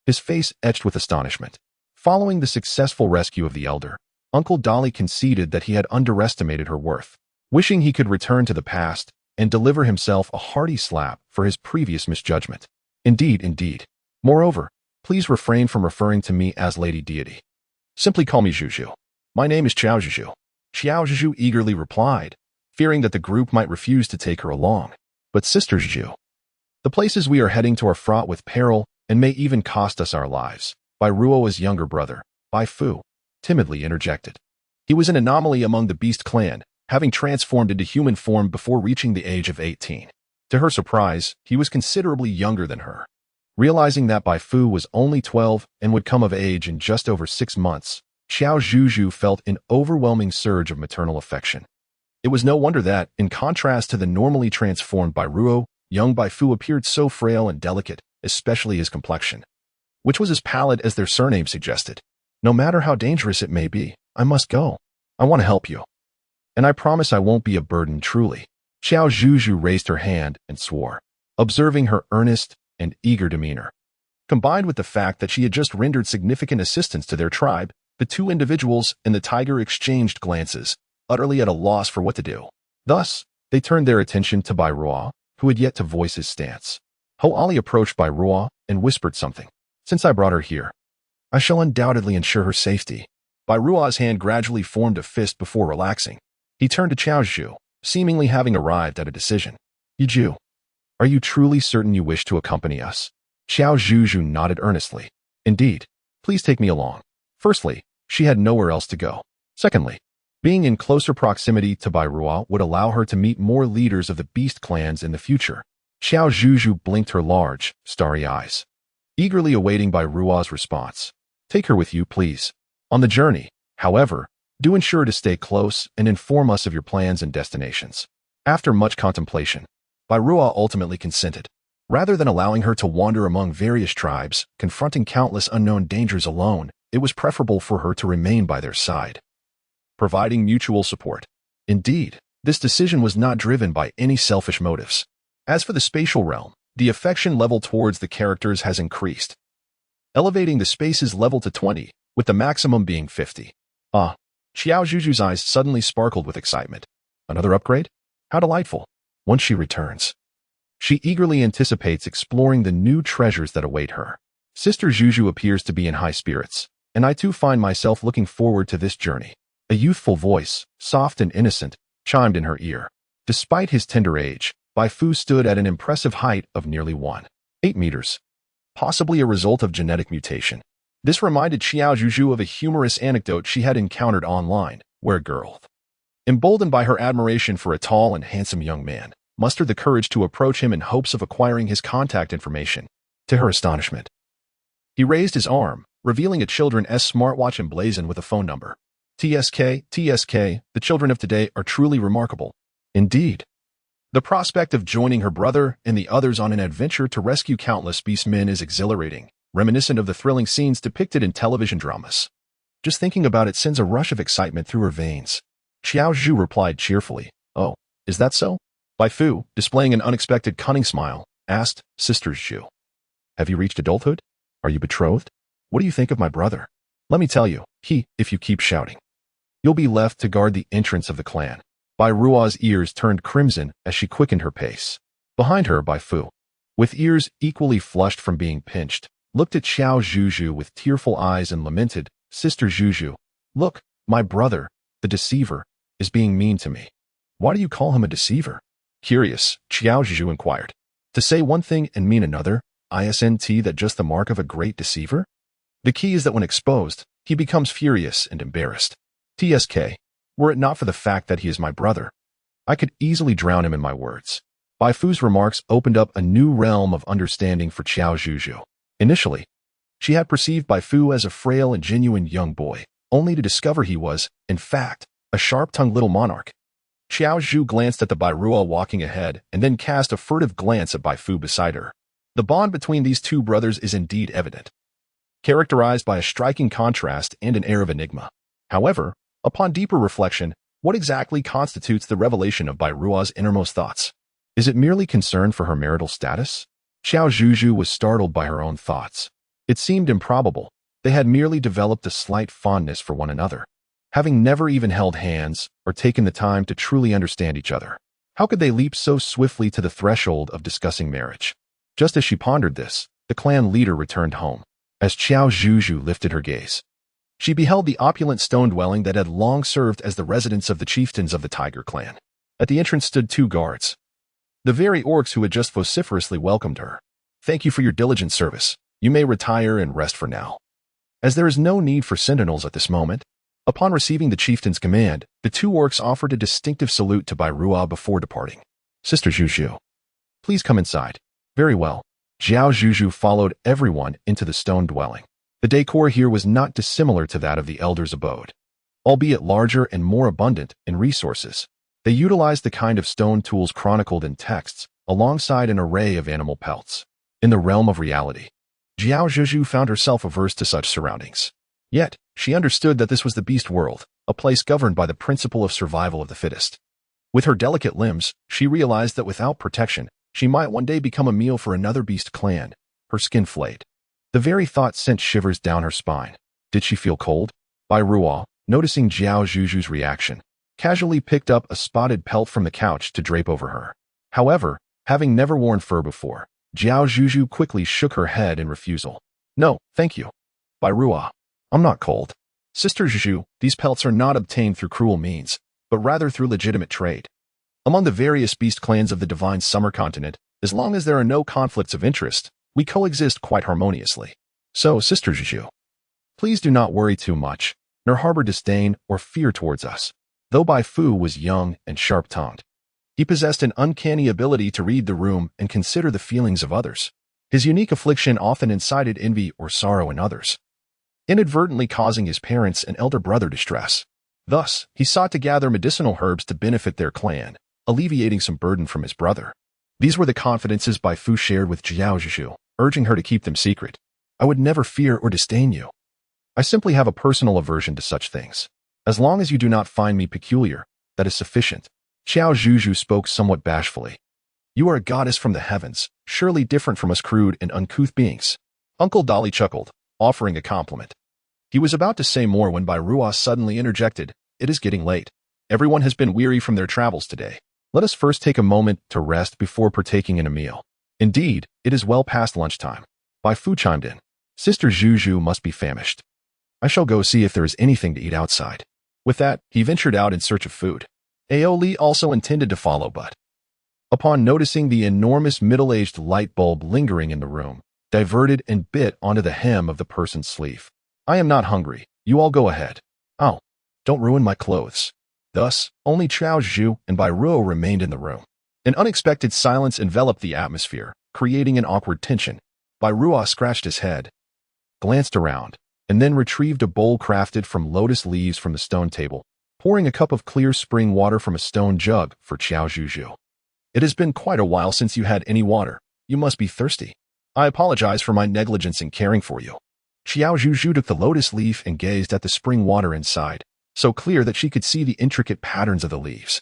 his face etched with astonishment. Following the successful rescue of the elder, Uncle Dolly conceded that he had underestimated her worth, wishing he could return to the past and deliver himself a hearty slap for his previous misjudgment. Indeed, indeed. Moreover, please refrain from referring to me as Lady Deity. Simply call me Zhuzhu. My name is Qiao Zhuzhu. Qiao Zhuzhu eagerly replied, fearing that the group might refuse to take her along. "But Sister Zhuzhu, the places we are heading to are fraught with peril and may even cost us our lives," Ruo's younger brother, Fu, timidly interjected. He was an anomaly among the beast clan, having transformed into human form before reaching the age of 18. To her surprise, he was considerably younger than her. Realizing that Fu was only 12 and would come of age in just over 6 months, Qiao Zhuzhu felt an overwhelming surge of maternal affection. It was no wonder that, in contrast to the normally transformed Ruo, young Fu appeared so frail and delicate, especially his complexion, which was as pallid as their surname suggested. "No matter how dangerous it may be, I must go. I want to help you. And I promise I won't be a burden truly." Qiao Zhuzhu raised her hand and swore, observing her earnest and eager demeanor. Combined with the fact that she had just rendered significant assistance to their tribe, the 2 individuals and the tiger exchanged glances, utterly at a loss for what to do. Thus, they turned their attention to Ruo, who had yet to voice his stance. Ali approached Ruo and whispered something. "Since I brought her here, I shall undoubtedly ensure her safety." Ruo's hand gradually formed a fist before relaxing. He turned to Qiao Zhuzhu, seemingly having arrived at a decision. "Zhuzhu, are you truly certain you wish to accompany us?" Qiao Zhuzhu nodded earnestly. "Indeed. Please take me along." Firstly, she had nowhere else to go. Secondly, being in closer proximity to Ruo would allow her to meet more leaders of the beast clans in the future. Qiao Zhuzhu blinked her large, starry eyes, eagerly awaiting Ruo's response. "Take her with you, please. On the journey, however, do ensure to stay close and inform us of your plans and destinations." After much contemplation, Ruo ultimately consented. Rather than allowing her to wander among various tribes, confronting countless unknown dangers alone, it was preferable for her to remain by their side, providing mutual support. Indeed, this decision was not driven by any selfish motives. As for the spatial realm, the affection level towards the characters has increased, elevating the space's level to 20, with the maximum being 50. Qiao Zhuzhu's eyes suddenly sparkled with excitement. Another upgrade? How delightful. Once she returns, she eagerly anticipates exploring the new treasures that await her. Sister Zhuzhu appears to be in high spirits, and I too find myself looking forward to this journey. A youthful voice, soft and innocent, chimed in her ear. Despite his tender age, Fu stood at an impressive height of nearly 1.8 meters, possibly a result of genetic mutation. This reminded Qiao Zhuzhu of a humorous anecdote she had encountered online, where a girl, emboldened by her admiration for a tall and handsome young man, mustered the courage to approach him in hopes of acquiring his contact information. To her astonishment, he raised his arm, revealing a children's smartwatch emblazoned with a phone number. TSK, the children of today are truly remarkable. Indeed. The prospect of joining her brother and the others on an adventure to rescue countless beastmen is exhilarating, reminiscent of the thrilling scenes depicted in television dramas. Just thinking about it sends a rush of excitement through her veins. Qiao Zhuzhu replied cheerfully. "Oh, is that so?" Fu, displaying an unexpected cunning smile, asked, "Sister Zhuzhu, have you reached adulthood? Are you betrothed? What do you think of my brother? Let me tell you, if you keep shouting, You'll be left to guard the entrance of the clan. Bai Ruo's ears turned crimson as she quickened her pace. Behind her, Bai Fu, with ears equally flushed from being pinched, looked at Qiao Zhuzhu with tearful eyes and lamented, "Sister Zhuzhu, look, my brother, the deceiver, is being mean to me." "Why do you call him a deceiver?" Curious, Qiao Zhuzhu inquired. "To say one thing and mean another, isn't that just the mark of a great deceiver? The key is that when exposed, he becomes furious and embarrassed. TSK, were it not for the fact that he is my brother, I could easily drown him in my words." Bai Fu's remarks opened up a new realm of understanding for Qiao Zhuzhu. Initially, she had perceived Bai Fu as a frail and genuine young boy, only to discover he was, in fact, a sharp-tongued little monarch. Qiao Zhu glanced at the Bai Ruo walking ahead and then cast a furtive glance at Bai Fu beside her. The bond between these two brothers is indeed evident, characterized by a striking contrast and an air of enigma. However, upon deeper reflection, what exactly constitutes the revelation of Bai Ruo's innermost thoughts? Is it merely concern for her marital status? Qiao Zhuzhu was startled by her own thoughts. It seemed improbable. They had merely developed a slight fondness for one another, having never even held hands or taken the time to truly understand each other. How could they leap so swiftly to the threshold of discussing marriage? Just as she pondered this, the clan leader returned home. As Qiao Zhuzhu lifted her gaze, she beheld the opulent stone dwelling that had long served as the residence of the chieftains of the Tiger clan. At the entrance stood 2 guards, the very orcs who had just vociferously welcomed her. "Thank you for your diligent service. You may retire and rest for now." As there is no need for sentinels at this moment, upon receiving the chieftain's command, the 2 orcs offered a distinctive salute to Bai Ruo before departing. "Sister Zhuzhu, please come inside." "Very well." Qiao Zhuzhu followed everyone into the stone dwelling. The decor here was not dissimilar to that of the elder's abode, albeit larger and more abundant in resources. They utilized the kind of stone tools chronicled in texts, alongside an array of animal pelts. In the realm of reality, Qiao Zhuzhu found herself averse to such surroundings. Yet, she understood that this was the beast world, a place governed by the principle of survival of the fittest. With her delicate limbs, she realized that without protection, she might one day become a meal for another beast clan. Her skin flayed. The very thought sent shivers down her spine. Did she feel cold? Bai Ruo, noticing Qiao Zhuzhu's reaction, casually picked up a spotted pelt from the couch to drape over her. However, having never worn fur before, Qiao Zhuzhu quickly shook her head in refusal. "No, thank you. Bai Ruo, I'm not cold." "Sister Zhuzhu, these pelts are not obtained through cruel means, but rather through legitimate trade. Among the various beast clans of the divine summer continent, as long as there are no conflicts of interest, we coexist quite harmoniously. So, Sister Zhuzhu, please do not worry too much, nor harbor disdain or fear towards us." Though Bai Fu was young and sharp-tongued, he possessed an uncanny ability to read the room and consider the feelings of others. His unique affliction often incited envy or sorrow in others, inadvertently causing his parents and elder brother distress. Thus, he sought to gather medicinal herbs to benefit their clan, alleviating some burden from his brother. These were the confidences Bai Fu shared with Qiao Zhuzhu, urging her to keep them secret. "I would never fear or disdain you. I simply have a personal aversion to such things. As long as you do not find me peculiar, that is sufficient." Qiao Zhuzhu spoke somewhat bashfully. "You are a goddess from the heavens, surely different from us crude and uncouth beings." Uncle Dolly chuckled, offering a compliment. He was about to say more when Bai Ruo suddenly interjected, "It is getting late. Everyone has been weary from their travels today. Let us first take a moment to rest before partaking in a meal. Indeed, it is well past lunchtime." Bai Fu chimed in. "Sister Zhuzhu must be famished. I shall go see if there is anything to eat outside." With that, he ventured out in search of food. Aoli also intended to follow, but upon noticing the enormous middle-aged light bulb lingering in the room, diverted and bit onto the hem of the person's sleeve. "I am not hungry. You all go ahead." "Oh, don't ruin my clothes." Thus, only Qiao Zhuzhu and Bai Ruo remained in the room. An unexpected silence enveloped the atmosphere, creating an awkward tension. Bai Ruo scratched his head, glanced around, and then retrieved a bowl crafted from lotus leaves from the stone table, pouring a cup of clear spring water from a stone jug for Qiao Zhuzhu. "It has been quite a while since you had any water. You must be thirsty. I apologize for my negligence in caring for you." Qiao Zhuzhu took the lotus leaf and gazed at the spring water inside, so clear that she could see the intricate patterns of the leaves.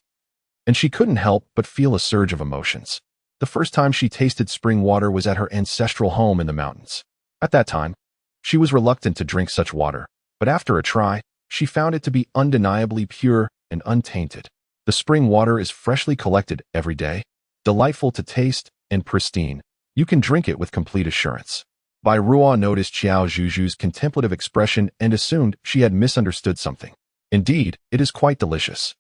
And she couldn't help but feel a surge of emotions. The first time she tasted spring water was at her ancestral home in the mountains. At that time, she was reluctant to drink such water, but after a try, she found it to be undeniably pure and untainted. The spring water is freshly collected every day, delightful to taste, and pristine. You can drink it with complete assurance. Bai Ruo noticed Qiao Zhuzhu's contemplative expression and assumed she had misunderstood something. Indeed, it is quite delicious.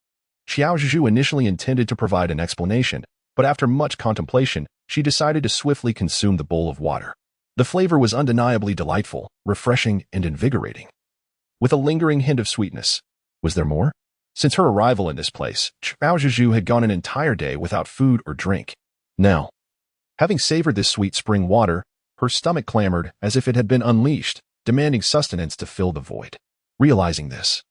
Qiao Zhuzhu initially intended to provide an explanation, but after much contemplation, she decided to swiftly consume the bowl of water. The flavor was undeniably delightful, refreshing, and invigorating, with a lingering hint of sweetness. Was there more? Since her arrival in this place, Qiao Zhuzhu had gone an entire day without food or drink. Now, having savored this sweet spring water, her stomach clamored as if it had been unleashed, demanding sustenance to fill the void. Realizing this,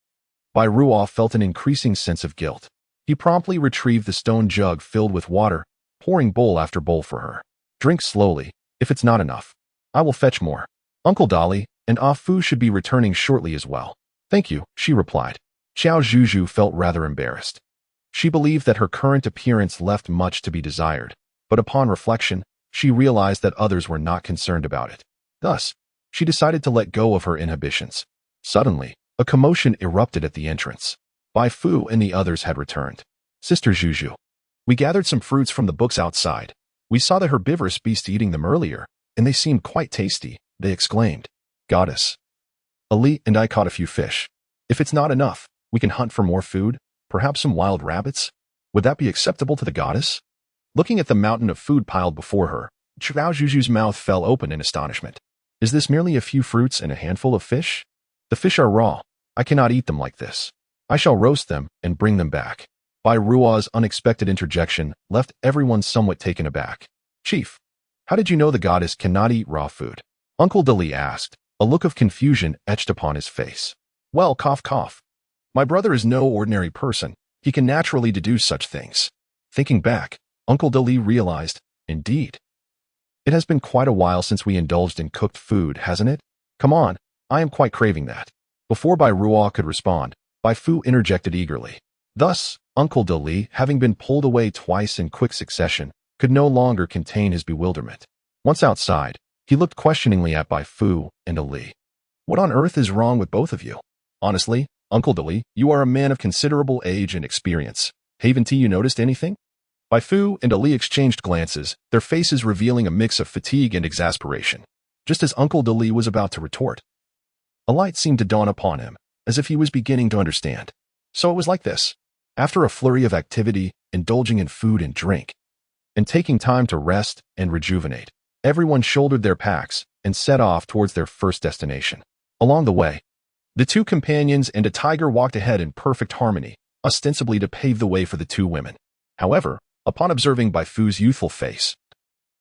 Bai Ruo felt an increasing sense of guilt. He promptly retrieved the stone jug filled with water, pouring bowl after bowl for her. Drink slowly. If it's not enough, I will fetch more. Uncle Dolly and Ah Fu should be returning shortly as well. Thank you, she replied. Qiao Zhuzhu felt rather embarrassed. She believed that her current appearance left much to be desired, but upon reflection, she realized that others were not concerned about it. Thus, she decided to let go of her inhibitions. Suddenly, a commotion erupted at the entrance. Bai Fu and the others had returned. Sister Zhuzhu, we gathered some fruits from the books outside. We saw the herbivorous beast eating them earlier, and they seemed quite tasty, they exclaimed. Goddess, Ali and I caught a few fish. If it's not enough, we can hunt for more food, perhaps some wild rabbits. Would that be acceptable to the goddess? Looking at the mountain of food piled before her, Qiao Zhuzhu's mouth fell open in astonishment. Is this merely a few fruits and a handful of fish? The fish are raw. I cannot eat them like this. I shall roast them and bring them back. Bai Ruo's unexpected interjection left everyone somewhat taken aback. Chief, how did you know the goddess cannot eat raw food? Uncle Dolly asked, a look of confusion etched upon his face. Well, cough cough. My brother is no ordinary person. He can naturally deduce such things. Thinking back, Uncle Dolly realized, indeed. It has been quite a while since we indulged in cooked food, hasn't it? Come on, I am quite craving that. Before Bai Ruo could respond, Bai Fu interjected eagerly. Thus, Uncle Dolly, having been pulled away twice in quick succession, could no longer contain his bewilderment. Once outside, he looked questioningly at Bai Fu and Ali. What on earth is wrong with both of you? Honestly, Uncle Dolly, you are a man of considerable age and experience. Haven't you noticed anything? Bai Fu and Ali exchanged glances, their faces revealing a mix of fatigue and exasperation. Just as Uncle Dolly was about to retort, a light seemed to dawn upon him, as if he was beginning to understand. So it was like this. After a flurry of activity, indulging in food and drink, and taking time to rest and rejuvenate, everyone shouldered their packs and set off towards their first destination. Along the way, the two companions and a tiger walked ahead in perfect harmony, ostensibly to pave the way for the two women. However, upon observing Bai Fu's youthful face,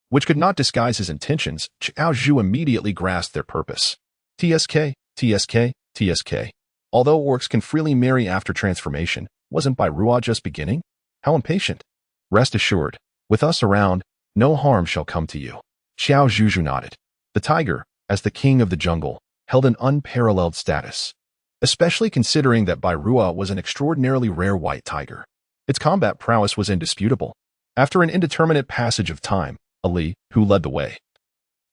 which could not disguise his intentions, Qiao Zhuzhu immediately grasped their purpose. TSK, TSK, TSK. Although orcs can freely marry after transformation, wasn't Bai Ruo just beginning? How impatient. Rest assured, with us around, no harm shall come to you. Qiao Zhuzhu nodded. The tiger, as the king of the jungle, held an unparalleled status, especially considering that Bai Ruo was an extraordinarily rare white tiger. Its combat prowess was indisputable. After an indeterminate passage of time, Ali, who led the way,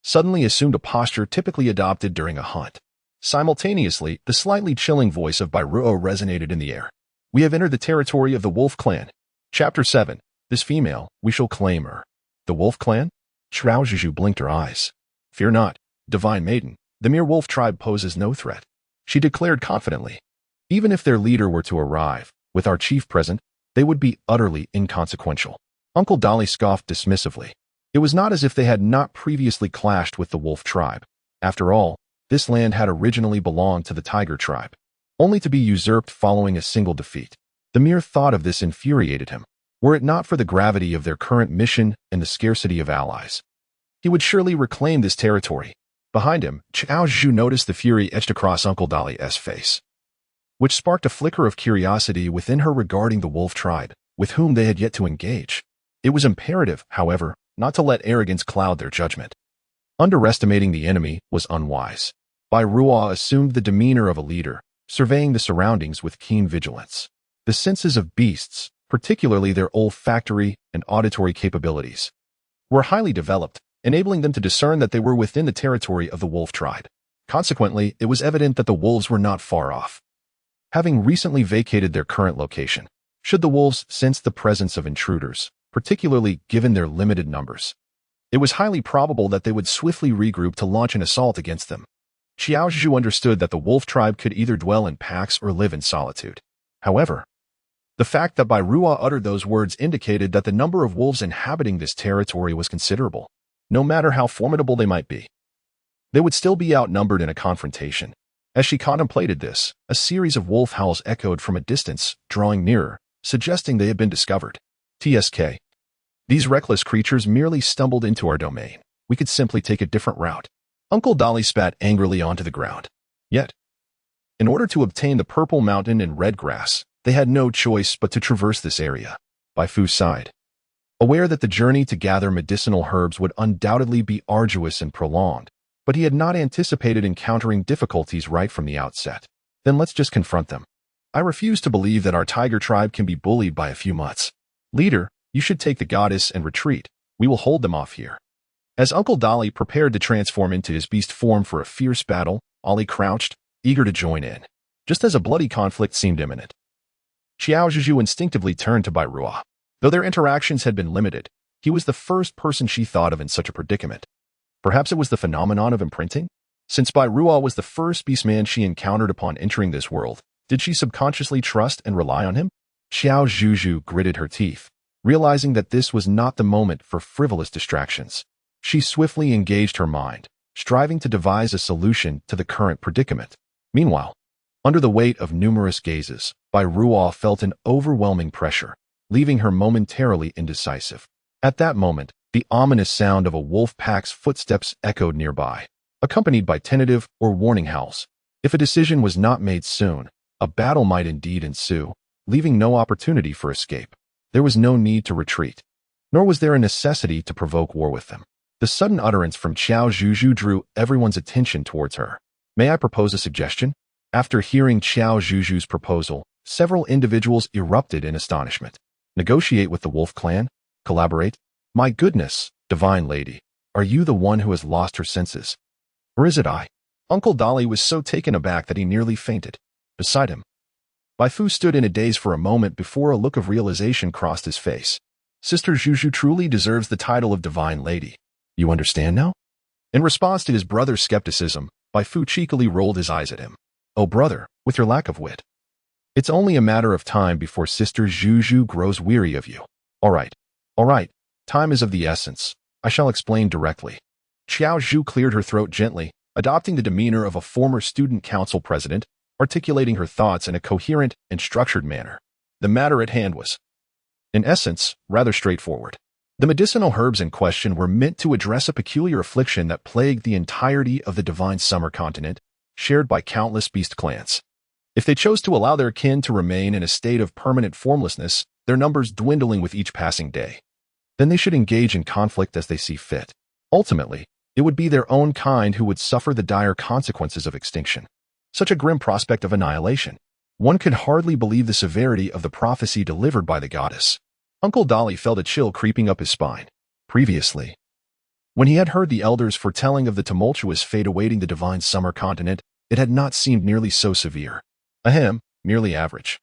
suddenly assumed a posture typically adopted during a hunt. Simultaneously, the slightly chilling voice of Bai Ruo resonated in the air. We have entered the territory of the Wolf Clan. Chapter 7. This female, we shall claim her. The Wolf Clan? Qiao Zhuzhu blinked her eyes. Fear not, divine maiden. The mere wolf tribe poses no threat, she declared confidently. Even if their leader were to arrive, with our chief present, they would be utterly inconsequential. Uncle Dolly scoffed dismissively. It was not as if they had not previously clashed with the wolf tribe. After all, this land had originally belonged to the tiger tribe, only to be usurped following a single defeat. The mere thought of this infuriated him. Were it not for the gravity of their current mission and the scarcity of allies, he would surely reclaim this territory. Behind him, Qiao Zhuzhu noticed the fury etched across Uncle Dolly's face, which sparked a flicker of curiosity within her regarding the wolf tribe, with whom they had yet to engage. It was imperative, however, not to let arrogance cloud their judgment. Underestimating the enemy was unwise. Bai Ruo assumed the demeanor of a leader, surveying the surroundings with keen vigilance. The senses of beasts, particularly their olfactory and auditory capabilities, were highly developed, enabling them to discern that they were within the territory of the wolf tribe. Consequently, it was evident that the wolves were not far off. having recently vacated their current location. Should the wolves sense the presence of intruders, particularly given their limited numbers, it was highly probable that they would swiftly regroup to launch an assault against them. Qiao Zhuzhu understood that the wolf tribe could either dwell in packs or live in solitude. However, the fact that Bai Ruo uttered those words indicated that the number of wolves inhabiting this territory was considerable. No matter how formidable they might be, they would still be outnumbered in a confrontation. As she contemplated this, a series of wolf howls echoed from a distance, drawing nearer, suggesting they had been discovered. TSK. These reckless creatures merely stumbled into our domain. We could simply take a different route. Uncle Dolly spat angrily onto the ground. Yet, in order to obtain the purple mountain and red grass, they had no choice but to traverse this area. Bai Fu sighed, aware that the journey to gather medicinal herbs would undoubtedly be arduous and prolonged, but he had not anticipated encountering difficulties right from the outset. Then let's just confront them. I refuse to believe that our tiger tribe can be bullied by a few mutts. Leader, you should take the goddess and retreat. We will hold them off here. As Uncle Dolly prepared to transform into his beast form for a fierce battle, Ollie crouched, eager to join in, just as a bloody conflict seemed imminent. Qiao Zhuzhu instinctively turned to Bai Ruo. Though their interactions had been limited, he was the first person she thought of in such a predicament. Perhaps it was the phenomenon of imprinting? Since Bai Ruo was the first beastman she encountered upon entering this world, did she subconsciously trust and rely on him? Qiao Zhuzhu gritted her teeth, realizing that this was not the moment for frivolous distractions. She swiftly engaged her mind, striving to devise a solution to the current predicament. Meanwhile, under the weight of numerous gazes, Bai Ruo felt an overwhelming pressure, leaving her momentarily indecisive. At that moment, the ominous sound of a wolf pack's footsteps echoed nearby, accompanied by tentative or warning howls. If a decision was not made soon, a battle might indeed ensue, leaving no opportunity for escape. There was no need to retreat, nor was there a necessity to provoke war with them. The sudden utterance from Qiao Zhuzhu drew everyone's attention towards her. May I propose a suggestion? After hearing Qiao Zhuzhu's proposal, several individuals erupted in astonishment. Negotiate with the wolf clan? Collaborate? My goodness, divine lady, are you the one who has lost her senses? Or is it I? Uncle Dolly was so taken aback that he nearly fainted. Beside him, Bai Fu stood in a daze for a moment before a look of realization crossed his face. Sister Zhuzhu truly deserves the title of divine lady. You understand now? In response to his brother's skepticism, Bai Fu cheekily rolled his eyes at him. Oh brother, with your lack of wit. It's only a matter of time before Sister Zhuzhu grows weary of you. All right. Time is of the essence. I shall explain directly. Qiao Zhu cleared her throat gently, adopting the demeanor of a former student council president, articulating her thoughts in a coherent and structured manner. The matter at hand was, in essence, rather straightforward. The medicinal herbs in question were meant to address a peculiar affliction that plagued the entirety of the divine summer continent, shared by countless beast clans. If they chose to allow their kin to remain in a state of permanent formlessness, their numbers dwindling with each passing day, then they should engage in conflict as they see fit. Ultimately, it would be their own kind who would suffer the dire consequences of extinction. Such a grim prospect of annihilation. One could hardly believe the severity of the prophecy delivered by the goddess. Uncle Dolly felt a chill creeping up his spine. Previously, when he had heard the elders foretelling of the tumultuous fate awaiting the divine summer continent, it had not seemed nearly so severe. Ahem, merely average.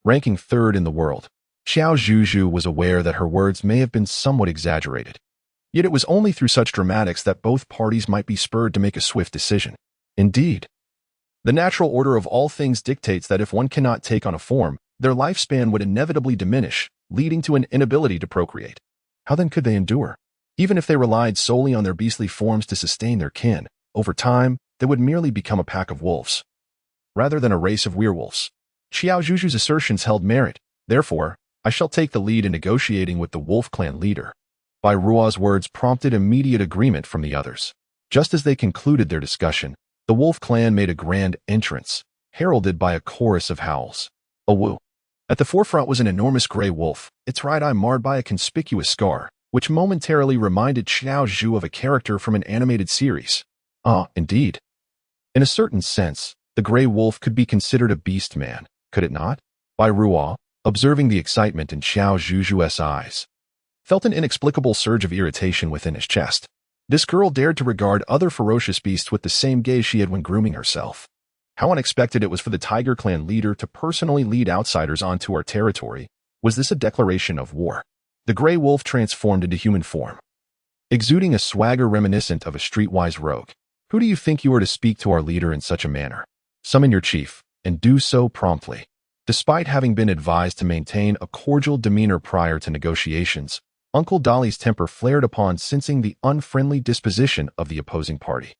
Ranking third in the world, Qiao Zhuzhu was aware that her words may have been somewhat exaggerated. Yet it was only through such dramatics that both parties might be spurred to make a swift decision. Indeed, the natural order of all things dictates that if one cannot take on a form, their lifespan would inevitably diminish, leading to an inability to procreate. How then could they endure? Even if they relied solely on their beastly forms to sustain their kin, over time, they would merely become a pack of wolves, rather than a race of werewolves. Qiao Zhuzhu's assertions held merit. Therefore, I shall take the lead in negotiating with the wolf clan leader. Bai Ruo's words prompted immediate agreement from the others. Just as they concluded their discussion, the wolf clan made a grand entrance, heralded by a chorus of howls. A woo. At the forefront was an enormous gray wolf, its right eye marred by a conspicuous scar, which momentarily reminded Qiao Zhu of a character from an animated series. Ah, indeed. In a certain sense, the gray wolf could be considered a beast man, could it not? Bai Ruo, observing the excitement in Qiao Zhuzhu's eyes, felt an inexplicable surge of irritation within his chest. This girl dared to regard other ferocious beasts with the same gaze she had when grooming herself. How unexpected it was for the Tiger Clan leader to personally lead outsiders onto our territory. Was this a declaration of war? The gray wolf transformed into human form, exuding a swagger reminiscent of a streetwise rogue. Who do you think you are to speak to our leader in such a manner? Summon your chief, and do so promptly. Despite having been advised to maintain a cordial demeanor prior to negotiations, Uncle Dolly's temper flared upon sensing the unfriendly disposition of the opposing party.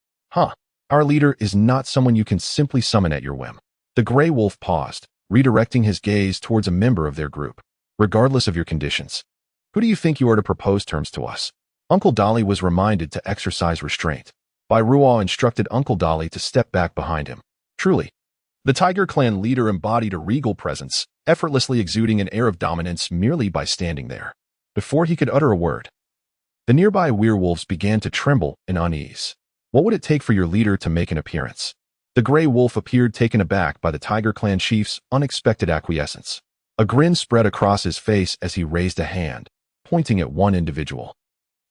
Our leader is not someone you can simply summon at your whim. The gray wolf paused, redirecting his gaze towards a member of their group. Regardless of your conditions, who do you think you are to propose terms to us? Uncle Dolly was reminded to exercise restraint. Bai Ruo instructed Uncle Dolly to step back behind him. Truly, the Tiger Clan leader embodied a regal presence, effortlessly exuding an air of dominance merely by standing there. Before he could utter a word, the nearby werewolves began to tremble in unease. What would it take for your leader to make an appearance? The gray wolf appeared taken aback by the Tiger Clan chief's unexpected acquiescence. A grin spread across his face as he raised a hand, pointing at one individual.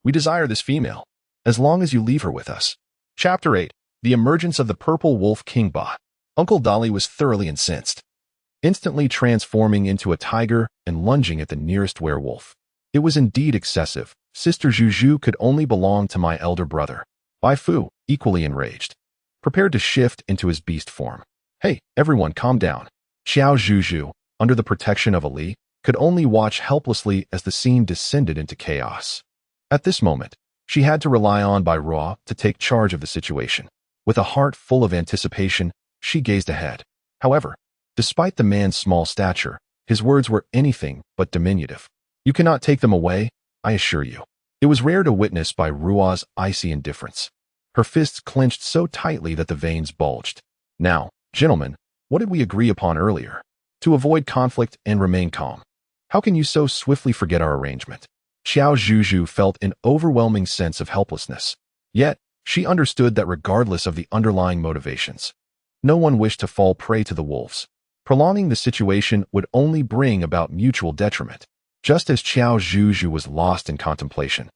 We desire this female, as long as you leave her with us. Chapter 8. The Emergence of the Purple Wolf King Ba. Uncle Dolly was thoroughly incensed, instantly transforming into a tiger and lunging at the nearest werewolf. It was indeed excessive. Sister Zhuzhu could only belong to my elder brother. Bai Fu, equally enraged, prepared to shift into his beast form. Hey, everyone, calm down. Qiao Zhuzhu, under the protection of Ali, could only watch helplessly as the scene descended into chaos. At this moment, she had to rely on Bai Ruo to take charge of the situation. With a heart full of anticipation, she gazed ahead. However, despite the man's small stature, his words were anything but diminutive. You cannot take them away, I assure you. It was rare to witness Bai Ruo's icy indifference. Her fists clenched so tightly that the veins bulged. Now, gentlemen, what did we agree upon earlier? To avoid conflict and remain calm. How can you so swiftly forget our arrangement? Qiao Zhuzhu felt an overwhelming sense of helplessness. Yet, she understood that regardless of the underlying motivations, no one wished to fall prey to the wolves. Prolonging the situation would only bring about mutual detriment. Just as Qiao Zhuzhu was lost in contemplation,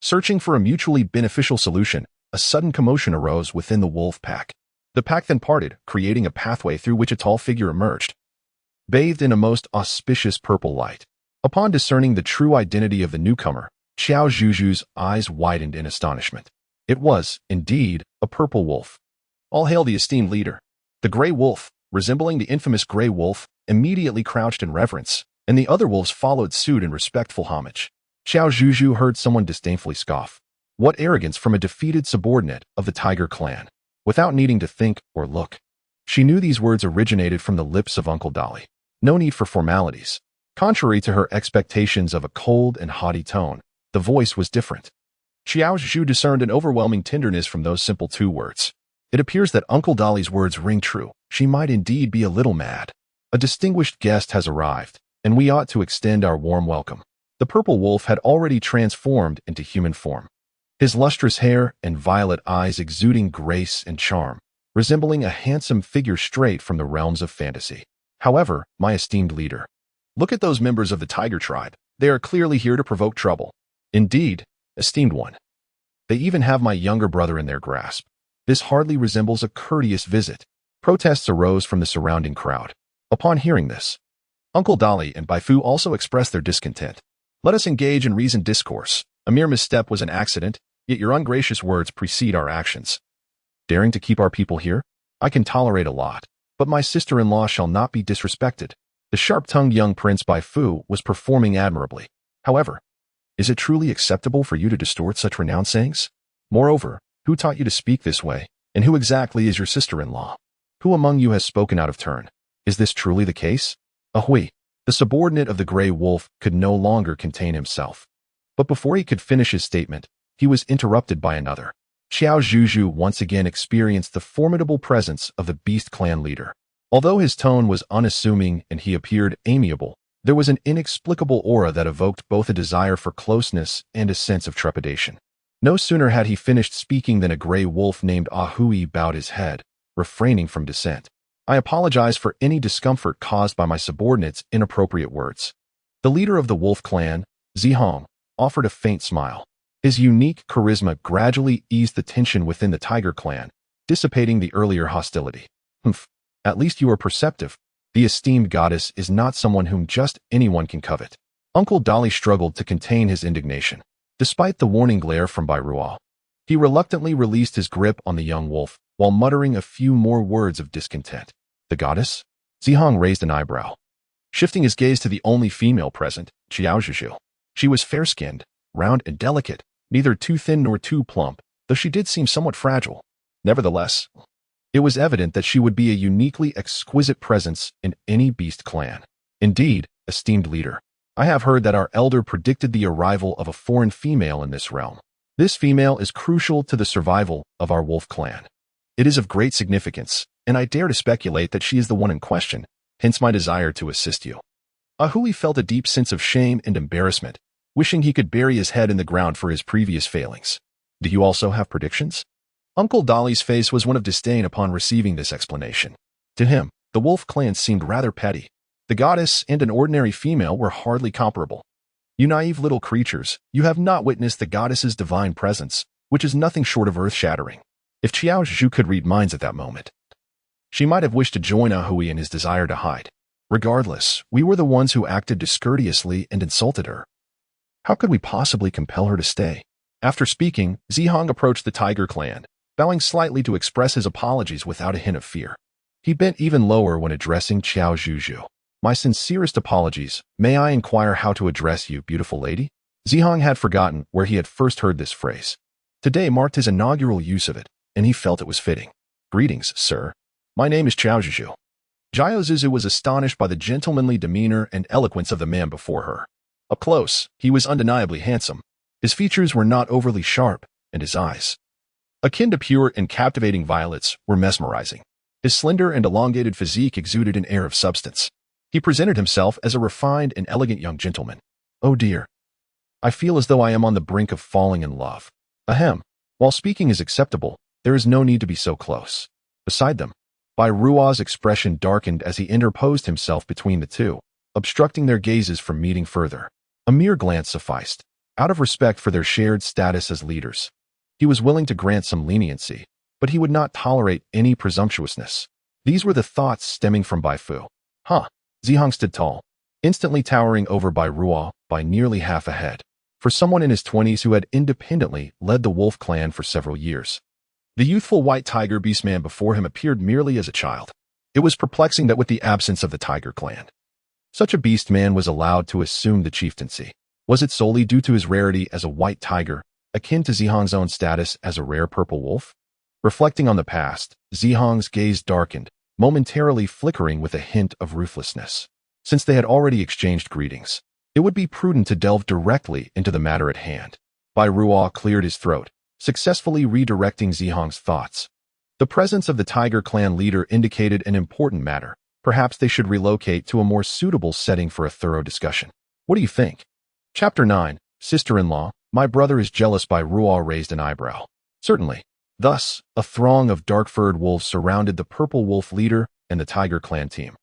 searching for a mutually beneficial solution, a sudden commotion arose within the wolf pack. The pack then parted, creating a pathway through which a tall figure emerged, bathed in a most auspicious purple light. Upon discerning the true identity of the newcomer, Qiao Zhuzhu's eyes widened in astonishment. It was, indeed, a purple wolf. All hail the esteemed leader. The gray wolf, resembling the infamous gray wolf, immediately crouched in reverence, and the other wolves followed suit in respectful homage. Qiao Zhuzhu heard someone disdainfully scoff. What arrogance from a defeated subordinate of the Tiger Clan. Without needing to think or look, she knew these words originated from the lips of Uncle Dolly. No need for formalities. Contrary to her expectations of a cold and haughty tone, the voice was different. Qiao Zhuzhu discerned an overwhelming tenderness from those simple two words. It appears that Uncle Dolly's words ring true. She might indeed be a little mad. A distinguished guest has arrived, and we ought to extend our warm welcome. The purple wolf had already transformed into human form, his lustrous hair and violet eyes exuding grace and charm, resembling a handsome figure straight from the realms of fantasy. However, my esteemed leader, look at those members of the tiger tribe. They are clearly here to provoke trouble. Indeed, esteemed one. They even have my younger brother in their grasp. This hardly resembles a courteous visit. Protests arose from the surrounding crowd. Upon hearing this, Uncle Dolly and Bai Fu also expressed their discontent. Let us engage in reasoned discourse. A mere misstep was an accident, yet your ungracious words precede our actions. Daring to keep our people here? I can tolerate a lot, but my sister-in-law shall not be disrespected. The sharp-tongued young Prince Bai Fu was performing admirably. However, is it truly acceptable for you to distort such renowned sayings? Moreover, who taught you to speak this way, and who exactly is your sister-in-law? Who among you has spoken out of turn? Is this truly the case? Ahoy! The subordinate of the gray wolf could no longer contain himself. But before he could finish his statement, he was interrupted by another. Qiao Zhuzhu once again experienced the formidable presence of the beast clan leader. Although his tone was unassuming and he appeared amiable, there was an inexplicable aura that evoked both a desire for closeness and a sense of trepidation. No sooner had he finished speaking than a gray wolf named Ahui bowed his head, refraining from dissent. I apologize for any discomfort caused by my subordinate's inappropriate words. The leader of the wolf clan, Zihong, offered a faint smile. His unique charisma gradually eased the tension within the tiger clan, dissipating the earlier hostility. At least you are perceptive. The esteemed goddess is not someone whom just anyone can covet. Uncle Dolly struggled to contain his indignation. Despite the warning glare from Bairuo, he reluctantly released his grip on the young wolf while muttering a few more words of discontent. The goddess? Zihong raised an eyebrow, shifting his gaze to the only female present, Qiao Zhuzhu. She was fair-skinned, round and delicate, neither too thin nor too plump, though she did seem somewhat fragile. Nevertheless, it was evident that she would be a uniquely exquisite presence in any beast clan. Indeed, esteemed leader, I have heard that our elder predicted the arrival of a foreign female in this realm. This female is crucial to the survival of our wolf clan. It is of great significance, and I dare to speculate that she is the one in question, hence my desire to assist you. Ahui felt a deep sense of shame and embarrassment, wishing he could bury his head in the ground for his previous failings. Do you also have predictions? Uncle Dolly's face was one of disdain upon receiving this explanation. To him, the wolf clan seemed rather petty. The goddess and an ordinary female were hardly comparable. You naive little creatures, you have not witnessed the goddess's divine presence, which is nothing short of earth-shattering. If Qiao Zhuzhu could read minds at that moment, she might have wished to join Ahui in his desire to hide. Regardless, we were the ones who acted discourteously and insulted her. How could we possibly compel her to stay? After speaking, Zihong approached the tiger clan, bowing slightly to express his apologies without a hint of fear. He bent even lower when addressing Qiao Zhuzhu. My sincerest apologies. May I inquire how to address you, beautiful lady? Zihong had forgotten where he had first heard this phrase. Today marked his inaugural use of it, and he felt it was fitting. Greetings, sir. My name is Qiao Zhuzhu. Qiao Zhuzhu was astonished by the gentlemanly demeanor and eloquence of the man before her. Up close, he was undeniably handsome. His features were not overly sharp, and his eyes, akin to pure and captivating violets, were mesmerizing. His slender and elongated physique exuded an air of substance. He presented himself as a refined and elegant young gentleman. Oh dear. I feel as though I am on the brink of falling in love. Ahem. While speaking is acceptable, there is no need to be so close. Beside them, Bairuo's expression darkened as he interposed himself between the two, obstructing their gazes from meeting further. A mere glance sufficed. Out of respect for their shared status as leaders, he was willing to grant some leniency, but he would not tolerate any presumptuousness. These were the thoughts stemming from Baifu. Huh. Zihong stood tall, instantly towering over Bairuo by nearly half a head. For someone in his 20s who had independently led the wolf clan for several years, the youthful white tiger beastman before him appeared merely as a child. It was perplexing that with the absence of the tiger clan, such a beastman was allowed to assume the chieftaincy. Was it solely due to his rarity as a white tiger, akin to Zihong's own status as a rare purple wolf? Reflecting on the past, Zihong's gaze darkened, momentarily flickering with a hint of ruthlessness. Since they had already exchanged greetings, it would be prudent to delve directly into the matter at hand. Bairuo cleared his throat, successfully redirecting Zihong's thoughts. The presence of the tiger clan leader indicated an important matter. Perhaps they should relocate to a more suitable setting for a thorough discussion. What do you think? Chapter 9, Sister-in-Law, My Brother is Jealous. Bairuo raised an eyebrow. Certainly. Thus, a throng of dark-furred wolves surrounded the purple wolf leader and the tiger clan team,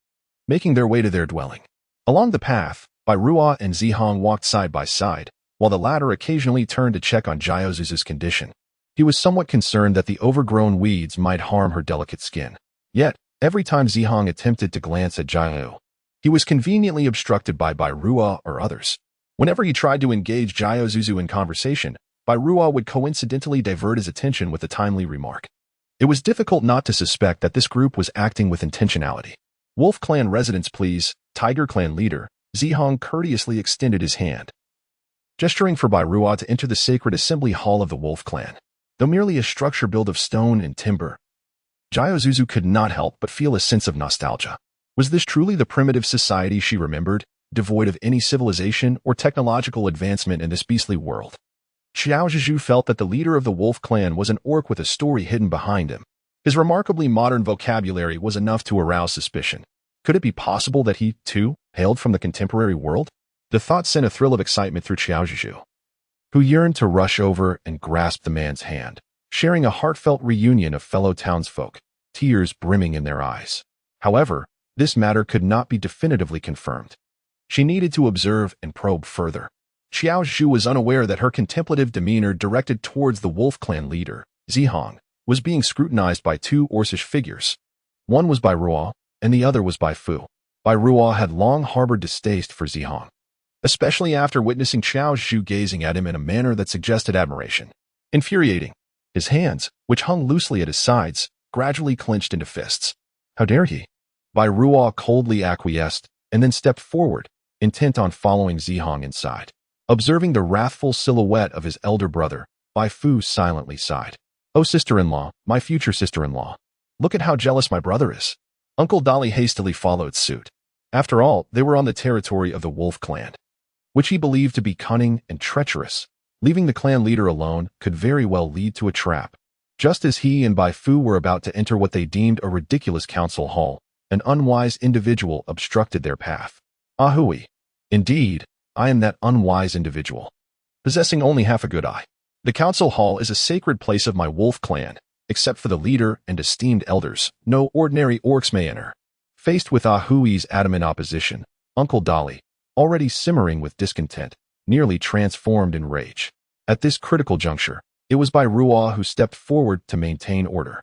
making their way to their dwelling. Along the path, Bairuo and Zihong walked side by side, while the latter occasionally turned to check on Qiao Zhuzhu's condition. He was somewhat concerned that the overgrown weeds might harm her delicate skin. Yet, every time Zihong attempted to glance at Qiao, he was conveniently obstructed by Bairuo or others. Whenever he tried to engage Qiao Zhuzhu in conversation, Bairuo would coincidentally divert his attention with a timely remark. It was difficult not to suspect that this group was acting with intentionality. Wolf Clan residents, please. Tiger Clan leader, Zihong courteously extended his hand, gesturing for Bairuo to enter the sacred assembly hall of the Wolf Clan. Though merely a structure built of stone and timber, Qiao Zhuzhu could not help but feel a sense of nostalgia. Was this truly the primitive society she remembered, devoid of any civilization or technological advancement in this beastly world? Qiao Zhuzhu felt that the leader of the Wolf Clan was an orc with a story hidden behind him. His remarkably modern vocabulary was enough to arouse suspicion. Could it be possible that he, too, hailed from the contemporary world? The thought sent a thrill of excitement through Qiao Zhuzhu, who yearned to rush over and grasp the man's hand, sharing a heartfelt reunion of fellow townsfolk, tears brimming in their eyes. However, this matter could not be definitively confirmed. She needed to observe and probe further. Qiao Zhuzhu was unaware that her contemplative demeanor directed towards the Wolf Clan leader, Zihong, was being scrutinized by two orcish figures. One was by Ruo, and the other was by Fu. Bai Ruo had long harbored distaste for Zihong, especially after witnessing Qiao Zhuzhu gazing at him in a manner that suggested admiration. Infuriating, his hands, which hung loosely at his sides, gradually clenched into fists. How dare he? Bai Ruo coldly acquiesced and then stepped forward, intent on following Zihong inside. Observing the wrathful silhouette of his elder brother, Bai Fu silently sighed. "Oh, sister-in-law, my future sister-in-law. Look at how jealous my brother is." Uncle Dolly hastily followed suit. After all, they were on the territory of the wolf clan, which he believed to be cunning and treacherous. Leaving the clan leader alone could very well lead to a trap. Just as he and Bai Fu were about to enter what they deemed a ridiculous council hall, an unwise individual obstructed their path. "Ahui. Indeed, I am that unwise individual, possessing only half a good eye. The council hall is a sacred place of my wolf clan. Except for the leader and esteemed elders, no ordinary orcs may enter." Faced with Ahui's adamant opposition, Uncle Dolly, already simmering with discontent, nearly transformed in rage. At this critical juncture, it was Bai Ruo who stepped forward to maintain order.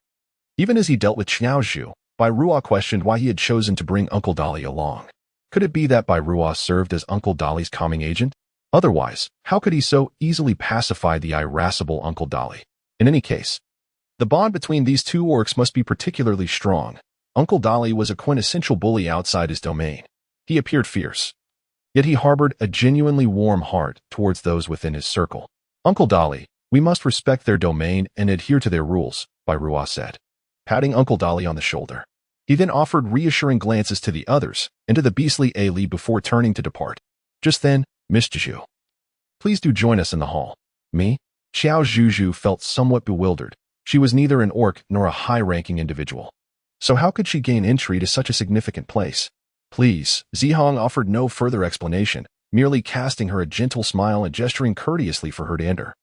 Even as he dealt with Qiao Zhuzhu, Bai Ruo questioned why he had chosen to bring Uncle Dolly along. Could it be that Bai Ruo served as Uncle Dolly's calming agent? Otherwise, how could he so easily pacify the irascible Uncle Dolly? In any case, the bond between these two orcs must be particularly strong. Uncle Dolly was a quintessential bully outside his domain. He appeared fierce, yet he harbored a genuinely warm heart towards those within his circle. "Uncle Dolly, we must respect their domain and adhere to their rules," Bai Ruo said, patting Uncle Dolly on the shoulder. He then offered reassuring glances to the others and to the beastly Ali before turning to depart. Just then, "Miss Zhuzhu, please do join us in the hall." "Me?" Qiao Zhuzhu felt somewhat bewildered. She was neither an orc nor a high-ranking individual. So how could she gain entry to such a significant place? "Please." Zihong offered no further explanation, merely casting her a gentle smile and gesturing courteously for her to enter.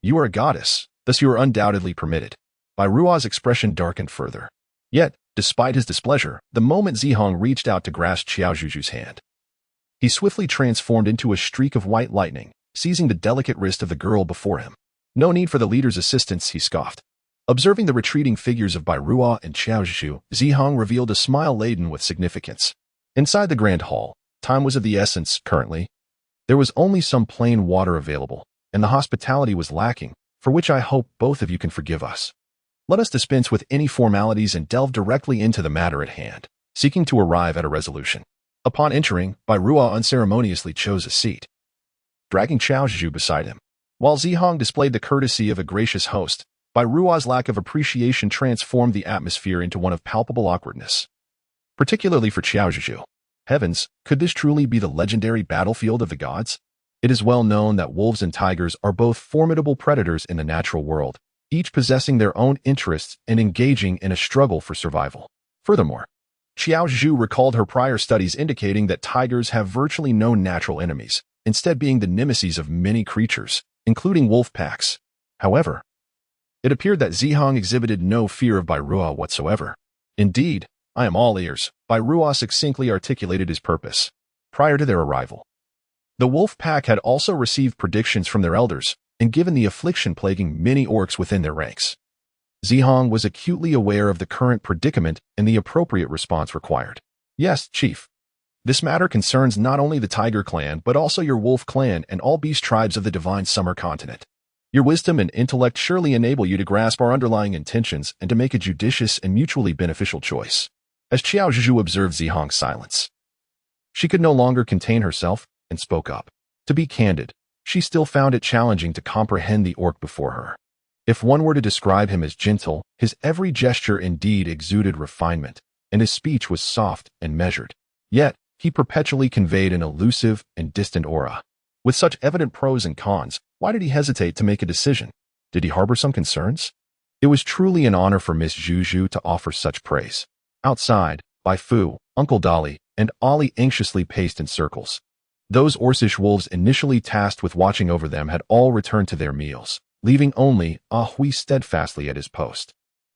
"You are a goddess, thus you are undoubtedly permitted." Bai Ruo's expression darkened further. Yet, despite his displeasure, the moment Zihong reached out to grasp Qiao Zhuzhu's hand, he swiftly transformed into a streak of white lightning, seizing the delicate wrist of the girl before him. "No need for the leader's assistance," he scoffed. Observing the retreating figures of Bai Ruo and Qiao Zhuzhu, Zihong revealed a smile laden with significance. Inside the grand hall, time was of the essence currently. There was only some plain water available, and the hospitality was lacking, for which I hope both of you can forgive us. Let us dispense with any formalities and delve directly into the matter at hand, seeking to arrive at a resolution. Upon entering, Bai Ruo unceremoniously chose a seat, dragging Qiao Zhuzhu beside him. While Zihong displayed the courtesy of a gracious host, Bai Ruo's lack of appreciation transformed the atmosphere into one of palpable awkwardness, particularly for Qiao Zhuzhu. Heavens, could this truly be the legendary battlefield of the gods? It is well known that wolves and tigers are both formidable predators in the natural world, each possessing their own interests and engaging in a struggle for survival. Furthermore, Qiao Zhuzhu recalled her prior studies indicating that tigers have virtually no natural enemies, instead being the nemesis of many creatures, including wolf packs. However, it appeared that Zihong exhibited no fear of Bai Ruo whatsoever. "Indeed, I am all ears," Bai Ruo succinctly articulated his purpose. Prior to their arrival, the wolf pack had also received predictions from their elders and given the affliction plaguing many orcs within their ranks. Zihong was acutely aware of the current predicament and the appropriate response required. "Yes, Chief. This matter concerns not only the Tiger clan but also your wolf clan and all beast tribes of the divine summer continent. Your wisdom and intellect surely enable you to grasp our underlying intentions and to make a judicious and mutually beneficial choice." As Qiao Zhuzhu observed Zihong's silence, she could no longer contain herself and spoke up. To be candid, she still found it challenging to comprehend the orc before her. If one were to describe him as gentle, his every gesture indeed exuded refinement, and his speech was soft and measured. Yet, he perpetually conveyed an elusive and distant aura. With such evident pros and cons, why did he hesitate to make a decision? Did he harbor some concerns? It was truly an honor for Miss Zhuzhu to offer such praise. Outside, Bai Fu, Uncle Dolly, and Ollie anxiously paced in circles. Those Orcish wolves initially tasked with watching over them had all returned to their meals, leaving only Ahui steadfastly at his post.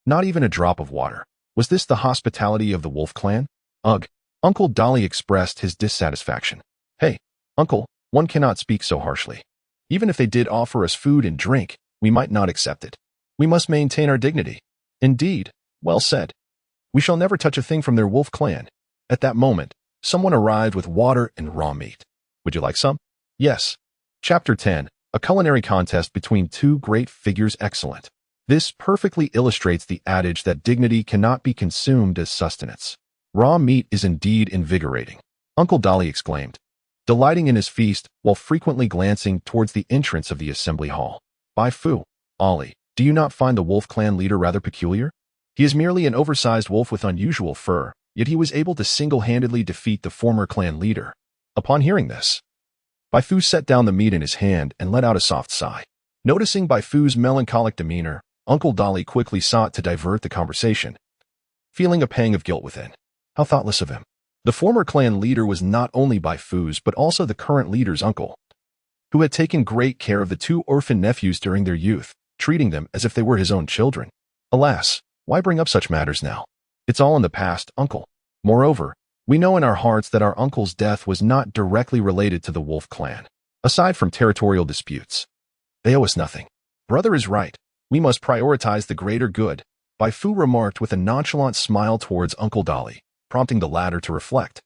Not even a drop of water. Was this the hospitality of the wolf clan? Ugh. Uncle Dolly expressed his dissatisfaction. "Hey, Uncle, one cannot speak so harshly. Even if they did offer us food and drink, we might not accept it. We must maintain our dignity." "Indeed, well said." We shall never touch a thing from their wolf clan. At that moment, someone arrived with water and raw meat. Would you like some? Yes. Chapter 10. A culinary contest between two great figures. Excellent. This perfectly illustrates the adage that dignity cannot be consumed as sustenance. Raw meat is indeed invigorating, Uncle Dolly exclaimed, delighting in his feast while frequently glancing towards the entrance of the assembly hall. By Fu, Ollie, do you not find the wolf clan leader rather peculiar? He is merely an oversized wolf with unusual fur, yet he was able to single-handedly defeat the former clan leader. Upon hearing this, Bai Fu set down the meat in his hand and let out a soft sigh. Noticing Bai Fu's melancholic demeanor, Uncle Dolly quickly sought to divert the conversation, feeling a pang of guilt within. How thoughtless of him. The former clan leader was not only Bai Fu's but also the current leader's uncle, who had taken great care of the two orphan nephews during their youth, treating them as if they were his own children. Alas, why bring up such matters now? It's all in the past, uncle. Moreover, we know in our hearts that our uncle's death was not directly related to the wolf clan. Aside from territorial disputes, they owe us nothing. Brother is right. We must prioritize the greater good, Bai Fu remarked with a nonchalant smile towards Uncle Dolly, prompting the latter to reflect.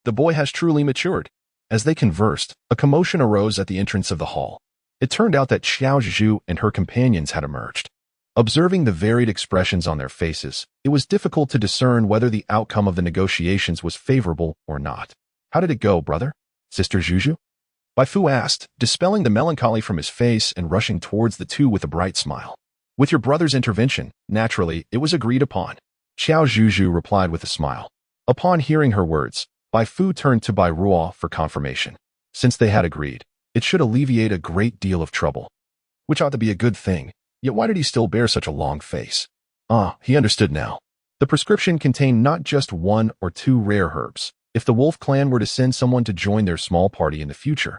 The boy has truly matured. As they conversed, a commotion arose at the entrance of the hall. It turned out that Qiao Zhuzhu and her companions had emerged. Observing the varied expressions on their faces, it was difficult to discern whether the outcome of the negotiations was favorable or not. How did it go, brother? Sister Zhuzhu? Bai Fu asked, dispelling the melancholy from his face and rushing towards the two with a bright smile. With your brother's intervention, naturally, it was agreed upon. Qiao Zhuzhu replied with a smile. Upon hearing her words, Bai Fu turned to Bai Ruo for confirmation. Since they had agreed, it should alleviate a great deal of trouble, which ought to be a good thing. Yet why did he still bear such a long face? He understood now. The prescription contained not just one or two rare herbs. If the wolf clan were to send someone to join their small party in the future,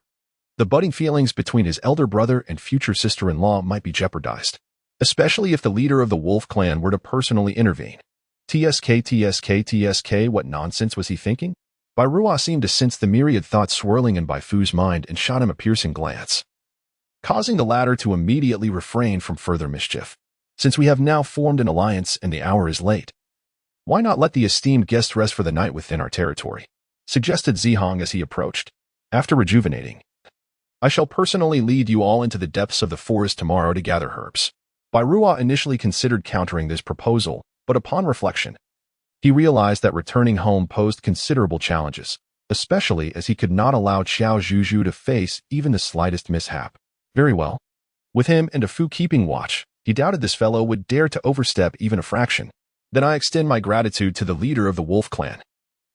the budding feelings between his elder brother and future sister-in-law might be jeopardized, especially if the leader of the wolf clan were to personally intervene. TSK, what nonsense was he thinking? Bai Ruo seemed to sense the myriad thoughts swirling in Bai Fu's mind and shot him a piercing glance, causing the latter to immediately refrain from further mischief. Since we have now formed an alliance and the hour is late, why not let the esteemed guest rest for the night within our territory? Suggested Zihong as he approached. After rejuvenating, I shall personally lead you all into the depths of the forest tomorrow to gather herbs. Bai Ruo initially considered countering this proposal, but upon reflection, he realized that returning home posed considerable challenges, especially as he could not allow Qiao Zhuzhu to face even the slightest mishap. Very well. With him and a Fu keeping watch, he doubted this fellow would dare to overstep even a fraction. Then I extend my gratitude to the leader of the wolf clan.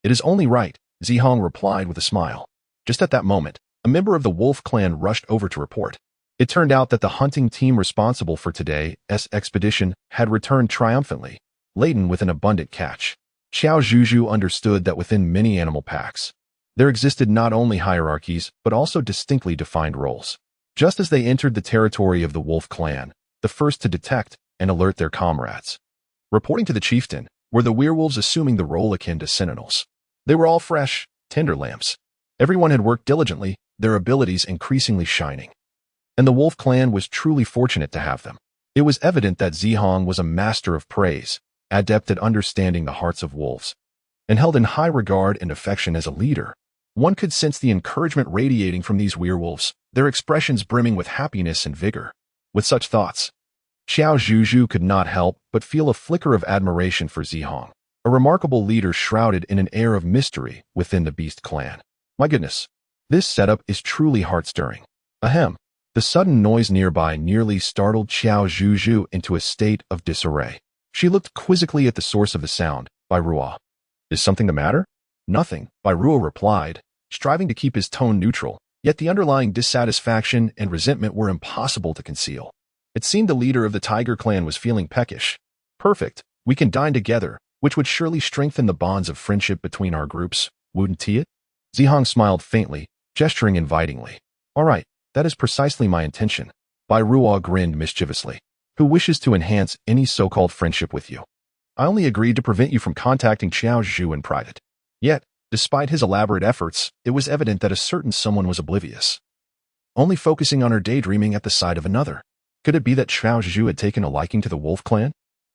It is only right, Zihong replied with a smile. Just at that moment, a member of the wolf clan rushed over to report. It turned out that the hunting team responsible for today's expedition had returned triumphantly, laden with an abundant catch. Qiao Zhuzhu understood that within many animal packs, there existed not only hierarchies but also distinctly defined roles. Just as they entered the territory of the wolf clan, the first to detect and alert their comrades, reporting to the chieftain, were the werewolves assuming the role akin to sentinels. They were all fresh, tender lambs. Everyone had worked diligently, their abilities increasingly shining. And the wolf clan was truly fortunate to have them. It was evident that Zihong was a master of praise, adept at understanding the hearts of wolves, and held in high regard and affection as a leader. One could sense the encouragement radiating from these werewolves, their expressions brimming with happiness and vigor. With such thoughts, Qiao Zhuzhu could not help but feel a flicker of admiration for Zihong, a remarkable leader shrouded in an air of mystery within the beast clan. My goodness, this setup is truly heart-stirring. Ahem. The sudden noise nearby nearly startled Qiao Zhuzhu into a state of disarray. She looked quizzically at the source of the sound, Bai Ruo. Is something the matter? Nothing, Bai Ruo replied, striving to keep his tone neutral, yet the underlying dissatisfaction and resentment were impossible to conceal. It seemed the leader of the tiger clan was feeling peckish. Perfect, we can dine together, which would surely strengthen the bonds of friendship between our groups, wouldn't it? Zihong smiled faintly, gesturing invitingly. All right, that is precisely my intention. Bai Ruo grinned mischievously. Who wishes to enhance any so-called friendship with you? I only agreed to prevent you from contacting Qiao Zhuzhu in private. Yet, despite his elaborate efforts, it was evident that a certain someone was oblivious, only focusing on her daydreaming at the sight of another. Could it be that Qiao Zhuzhu had taken a liking to the wolf clan?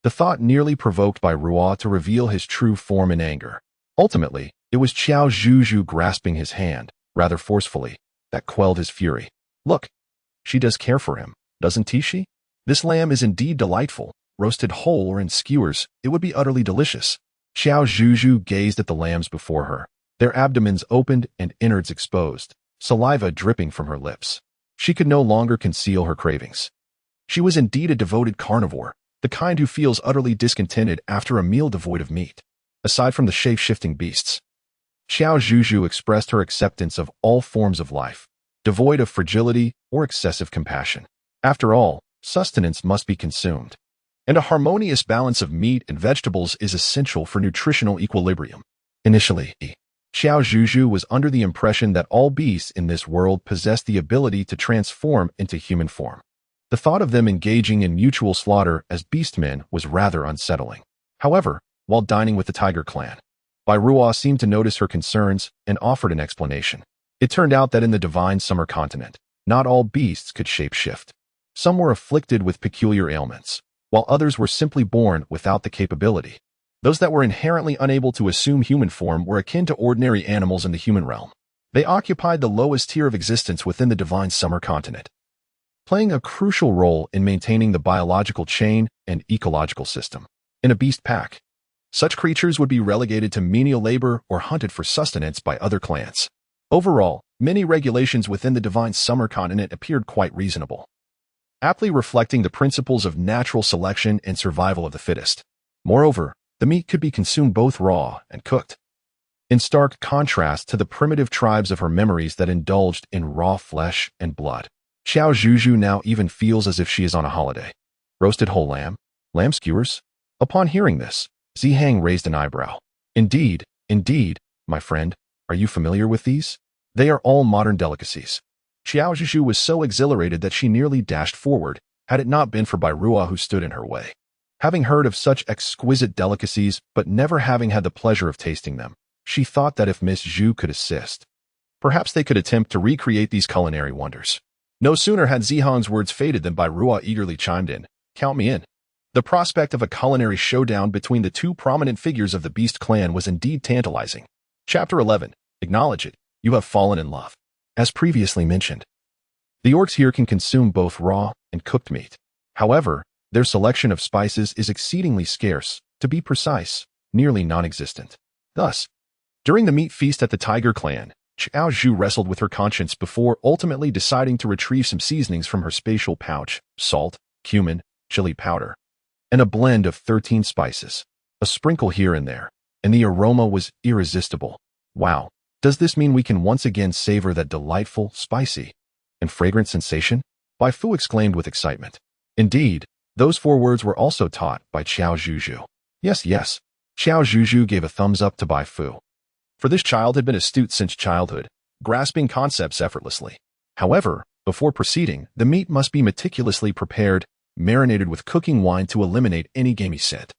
the thought nearly provoked by Ruo to reveal his true form in anger. Ultimately, it was Qiao Zhuzhu grasping his hand, rather forcefully, that quelled his fury. Look, she does care for him, doesn't she? This lamb is indeed delightful. Roasted whole or in skewers, it would be utterly delicious. Qiao Zhuzhu gazed at the lambs before her, their abdomens opened and innards exposed, saliva dripping from her lips. She could no longer conceal her cravings. She was indeed a devoted carnivore, the kind who feels utterly discontented after a meal devoid of meat. Aside from the shape-shifting beasts, Qiao Zhuzhu expressed her acceptance of all forms of life, devoid of fragility or excessive compassion. After all, sustenance must be consumed, and a harmonious balance of meat and vegetables is essential for nutritional equilibrium. Initially, Qiao Zhuzhu was under the impression that all beasts in this world possessed the ability to transform into human form. The thought of them engaging in mutual slaughter as beastmen was rather unsettling. However, while dining with the tiger clan, Bai Ruo seemed to notice her concerns and offered an explanation. It turned out that in the divine summer continent, not all beasts could shape-shift. Some were afflicted with peculiar ailments, while others were simply born without the capability. Those that were inherently unable to assume human form were akin to ordinary animals in the human realm. They occupied the lowest tier of existence within the divine summer continent, playing a crucial role in maintaining the biological chain and ecological system. In a beast pack, such creatures would be relegated to menial labor or hunted for sustenance by other clans. Overall, many regulations within the divine summer continent appeared quite reasonable, aptly reflecting the principles of natural selection and survival of the fittest. Moreover, the meat could be consumed both raw and cooked, in stark contrast to the primitive tribes of her memories that indulged in raw flesh and blood. Qiao Zhuzhu now even feels as if she is on a holiday. Roasted whole lamb? Lamb skewers? Upon hearing this, Zihang raised an eyebrow. Indeed, my friend, are you familiar with these? They are all modern delicacies. Qiao Zhuzhu was so exhilarated that she nearly dashed forward, had it not been for Bai Ruo who stood in her way. Having heard of such exquisite delicacies but never having had the pleasure of tasting them, she thought that if Miss Zhu could assist, perhaps they could attempt to recreate these culinary wonders. No sooner had Zihang's words faded than Bai Ruo eagerly chimed in, "Count me in." The prospect of a culinary showdown between the two prominent figures of the Beast clan was indeed tantalizing. Chapter 11. Acknowledge it. You have fallen in love. As previously mentioned, the orcs here can consume both raw and cooked meat. However, their selection of spices is exceedingly scarce, to be precise, nearly non-existent. Thus, during the meat feast at the Tiger clan, Qiao Zhu wrestled with her conscience before ultimately deciding to retrieve some seasonings from her spatial pouch: salt, cumin, chili powder, and a blend of 13 spices, a sprinkle here and there, and the aroma was irresistible. Wow, does this mean we can once again savor that delightful, spicy, and fragrant sensation? Bai Fu exclaimed with excitement. Indeed, those 4 words were also taught by Qiao Zhuzhu. Yes. Qiao Zhuzhu gave a thumbs up to Bai Fu. For this child had been astute since childhood, grasping concepts effortlessly. However, before proceeding, the meat must be meticulously prepared, marinated with cooking wine to eliminate any gamey scent,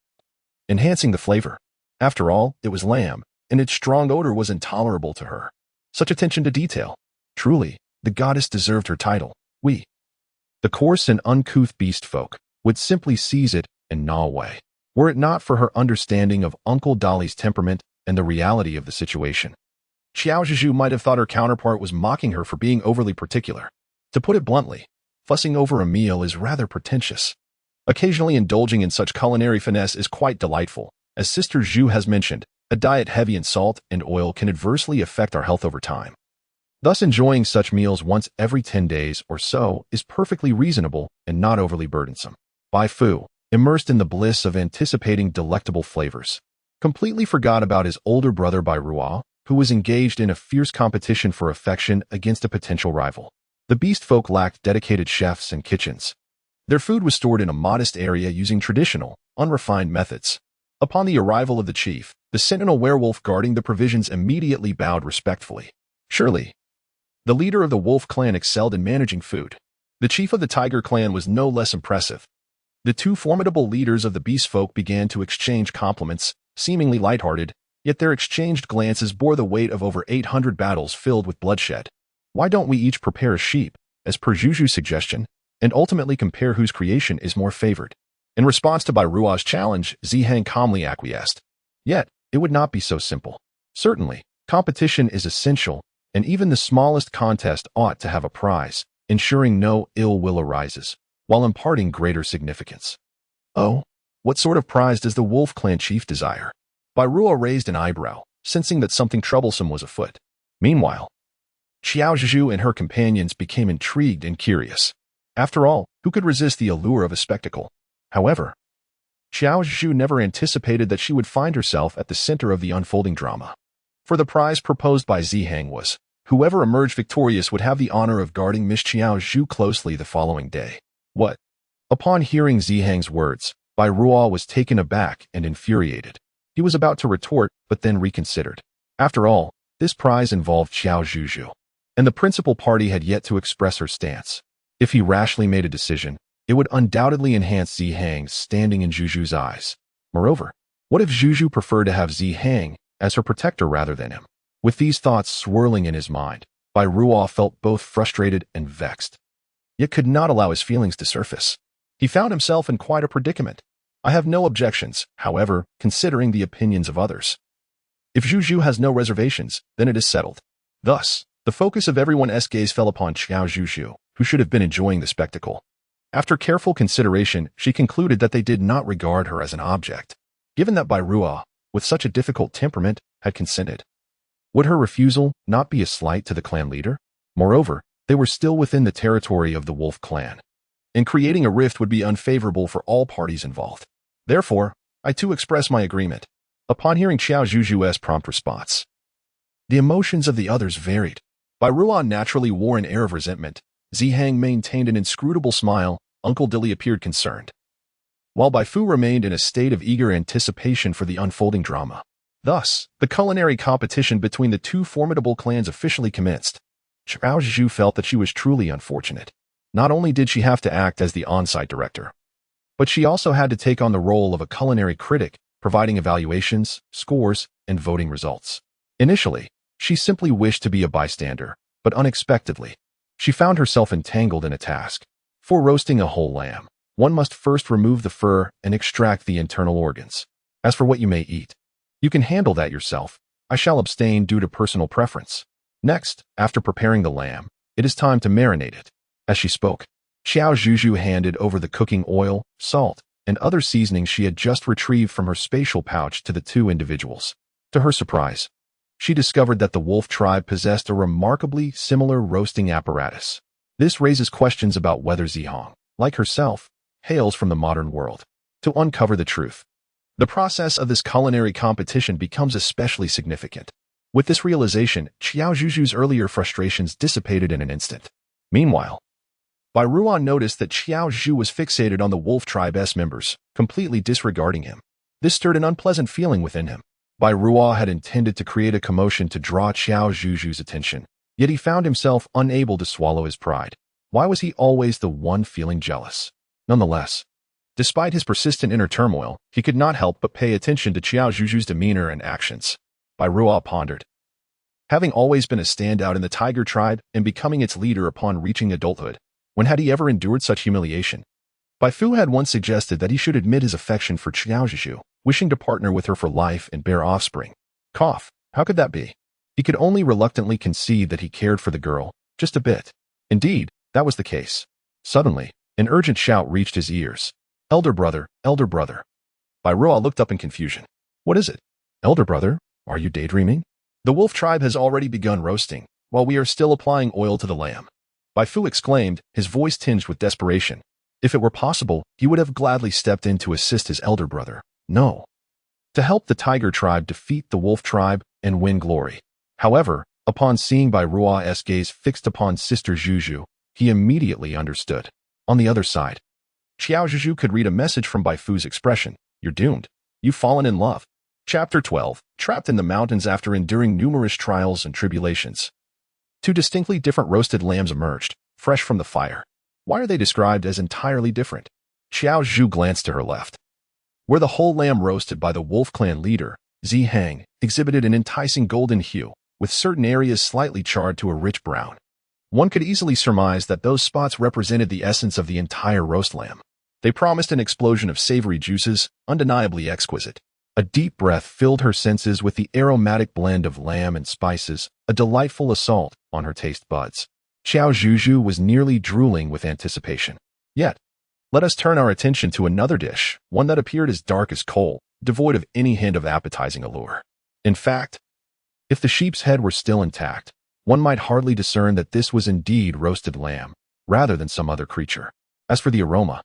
enhancing the flavor. After all, it was lamb, and its strong odor was intolerable to her. Such attention to detail. Truly, the goddess deserved her title. We, the coarse and uncouth beast folk, would simply seize it and gnaw away, were it not for her understanding of Uncle Dolly's temperament and the reality of the situation. Qiao Zhuzhu might have thought her counterpart was mocking her for being overly particular. To put it bluntly, fussing over a meal is rather pretentious. Occasionally indulging in such culinary finesse is quite delightful. As Sister Zhu has mentioned, a diet heavy in salt and oil can adversely affect our health over time. Thus, enjoying such meals once every 10 days or so is perfectly reasonable and not overly burdensome. Bai Fu, immersed in the bliss of anticipating delectable flavors, completely forgot about his older brother Bai Ruo, who was engaged in a fierce competition for affection against a potential rival. The beast folk lacked dedicated chefs and kitchens. Their food was stored in a modest area using traditional, unrefined methods. Upon the arrival of the chief, the sentinel werewolf guarding the provisions immediately bowed respectfully. Surely, the leader of the wolf clan excelled in managing food. The chief of the tiger clan was no less impressive. The 2 formidable leaders of the beast folk began to exchange compliments, seemingly lighthearted, yet their exchanged glances bore the weight of over 800 battles filled with bloodshed. Why don't we each prepare a sheep, as per Zhuzhu's suggestion, and ultimately compare whose creation is more favored? In response to Bai Ruo's challenge, Zihang calmly acquiesced. Yet, it would not be so simple. Certainly, competition is essential, and even the smallest contest ought to have a prize, ensuring no ill will arises, while imparting greater significance. Oh, what sort of prize does the Wolf Clan chief desire? Bai Ruo raised an eyebrow, sensing that something troublesome was afoot. Meanwhile, Qiao Zhuzhu and her companions became intrigued and curious. After all, who could resist the allure of a spectacle? However, Qiao Zhuzhu never anticipated that she would find herself at the center of the unfolding drama. For the prize proposed by Zihang was, whoever emerged victorious would have the honor of guarding Miss Qiao Zhuzhu closely the following day. What? Upon hearing Zihang's words, Bai Ruo was taken aback and infuriated. He was about to retort, but then reconsidered. After all, this prize involved Qiao Zhuzhu, and the principal party had yet to express her stance. If he rashly made a decision, it would undoubtedly enhance Zihang's standing in Zhuzhu's eyes. Moreover, what if Zhuzhu preferred to have Zihang as her protector rather than him? With these thoughts swirling in his mind, Bai Ruo felt both frustrated and vexed, yet could not allow his feelings to surface. He found himself in quite a predicament. I have no objections, however, considering the opinions of others. If Zhuzhu has no reservations, then it is settled. Thus, the focus of everyone's gaze fell upon Qiao Zhuzhu, who should have been enjoying the spectacle. After careful consideration, she concluded that they did not regard her as an object. Given that Bai Ruo, with such a difficult temperament, had consented, would her refusal not be a slight to the clan leader? Moreover, they were still within the territory of the Wolf Clan, and creating a rift would be unfavorable for all parties involved. Therefore, I too express my agreement. Upon hearing Qiao Zhuzhu's prompt response, the emotions of the others varied. Bai Ruo naturally wore an air of resentment. Zihang maintained an inscrutable smile. Uncle Dilly appeared concerned, while Bai Fu remained in a state of eager anticipation for the unfolding drama. Thus, the culinary competition between the two formidable clans officially commenced. Qiao Zhuzhu felt that she was truly unfortunate. Not only did she have to act as the on-site director, but she also had to take on the role of a culinary critic, providing evaluations, scores, and voting results. Initially, she simply wished to be a bystander, but unexpectedly, she found herself entangled in a task. For roasting a whole lamb, one must first remove the fur and extract the internal organs. As for what you may eat, you can handle that yourself. I shall abstain due to personal preference. Next, after preparing the lamb, it is time to marinate it. As she spoke, Qiao Zhuzhu handed over the cooking oil, salt, and other seasonings she had just retrieved from her spatial pouch to the two individuals. To her surprise, she discovered that the wolf tribe possessed a remarkably similar roasting apparatus. This raises questions about whether Zihang, like herself, hails from the modern world. To uncover the truth, the process of this culinary competition becomes especially significant. With this realization, Qiao Zhuzhu's earlier frustrations dissipated in an instant. Meanwhile, Bai Ruo noticed that Qiao Zhuzhu was fixated on the wolf tribe's members, completely disregarding him. This stirred an unpleasant feeling within him. Bai Ruo had intended to create a commotion to draw Qiao Zhuzhu's attention, yet he found himself unable to swallow his pride. Why was he always the one feeling jealous? Nonetheless, despite his persistent inner turmoil, he could not help but pay attention to Qiao Zhuzhu's demeanor and actions. Bai Ruo pondered. Having always been a standout in the tiger tribe and becoming its leader upon reaching adulthood, when had he ever endured such humiliation? Bai Fu had once suggested that he should admit his affection for Qiao Zhuzhu, wishing to partner with her for life and bear offspring. Cough, how could that be? He could only reluctantly concede that he cared for the girl, just a bit. Indeed, that was the case. Suddenly, an urgent shout reached his ears. Elder brother, elder brother. Bai Ruo looked up in confusion. What is it? Elder brother, are you daydreaming? The wolf tribe has already begun roasting, while we are still applying oil to the lamb. Bai Fu exclaimed, his voice tinged with desperation. If it were possible, he would have gladly stepped in to assist his elder brother. No. To help the tiger tribe defeat the wolf tribe and win glory. However, upon seeing Bai Ruo's gaze fixed upon Sister Zhuzhu, he immediately understood. On the other side, Qiao Zhuzhu could read a message from Bai Fu's expression. You're doomed. You've fallen in love. Chapter 12. Trapped in the mountains after enduring numerous trials and tribulations. Two distinctly different roasted lambs emerged, fresh from the fire. Why are they described as entirely different? Qiao Zhuzhu glanced to her left, where the whole lamb roasted by the wolf clan leader, Zihang, exhibited an enticing golden hue, with certain areas slightly charred to a rich brown. One could easily surmise that those spots represented the essence of the entire roast lamb. They promised an explosion of savory juices, undeniably exquisite. A deep breath filled her senses with the aromatic blend of lamb and spices, a delightful assault on her taste buds. Qiao Zhuzhu was nearly drooling with anticipation. Yet, let us turn our attention to another dish, one that appeared as dark as coal, devoid of any hint of appetizing allure. In fact, if the sheep's head were still intact, one might hardly discern that this was indeed roasted lamb, rather than some other creature. As for the aroma,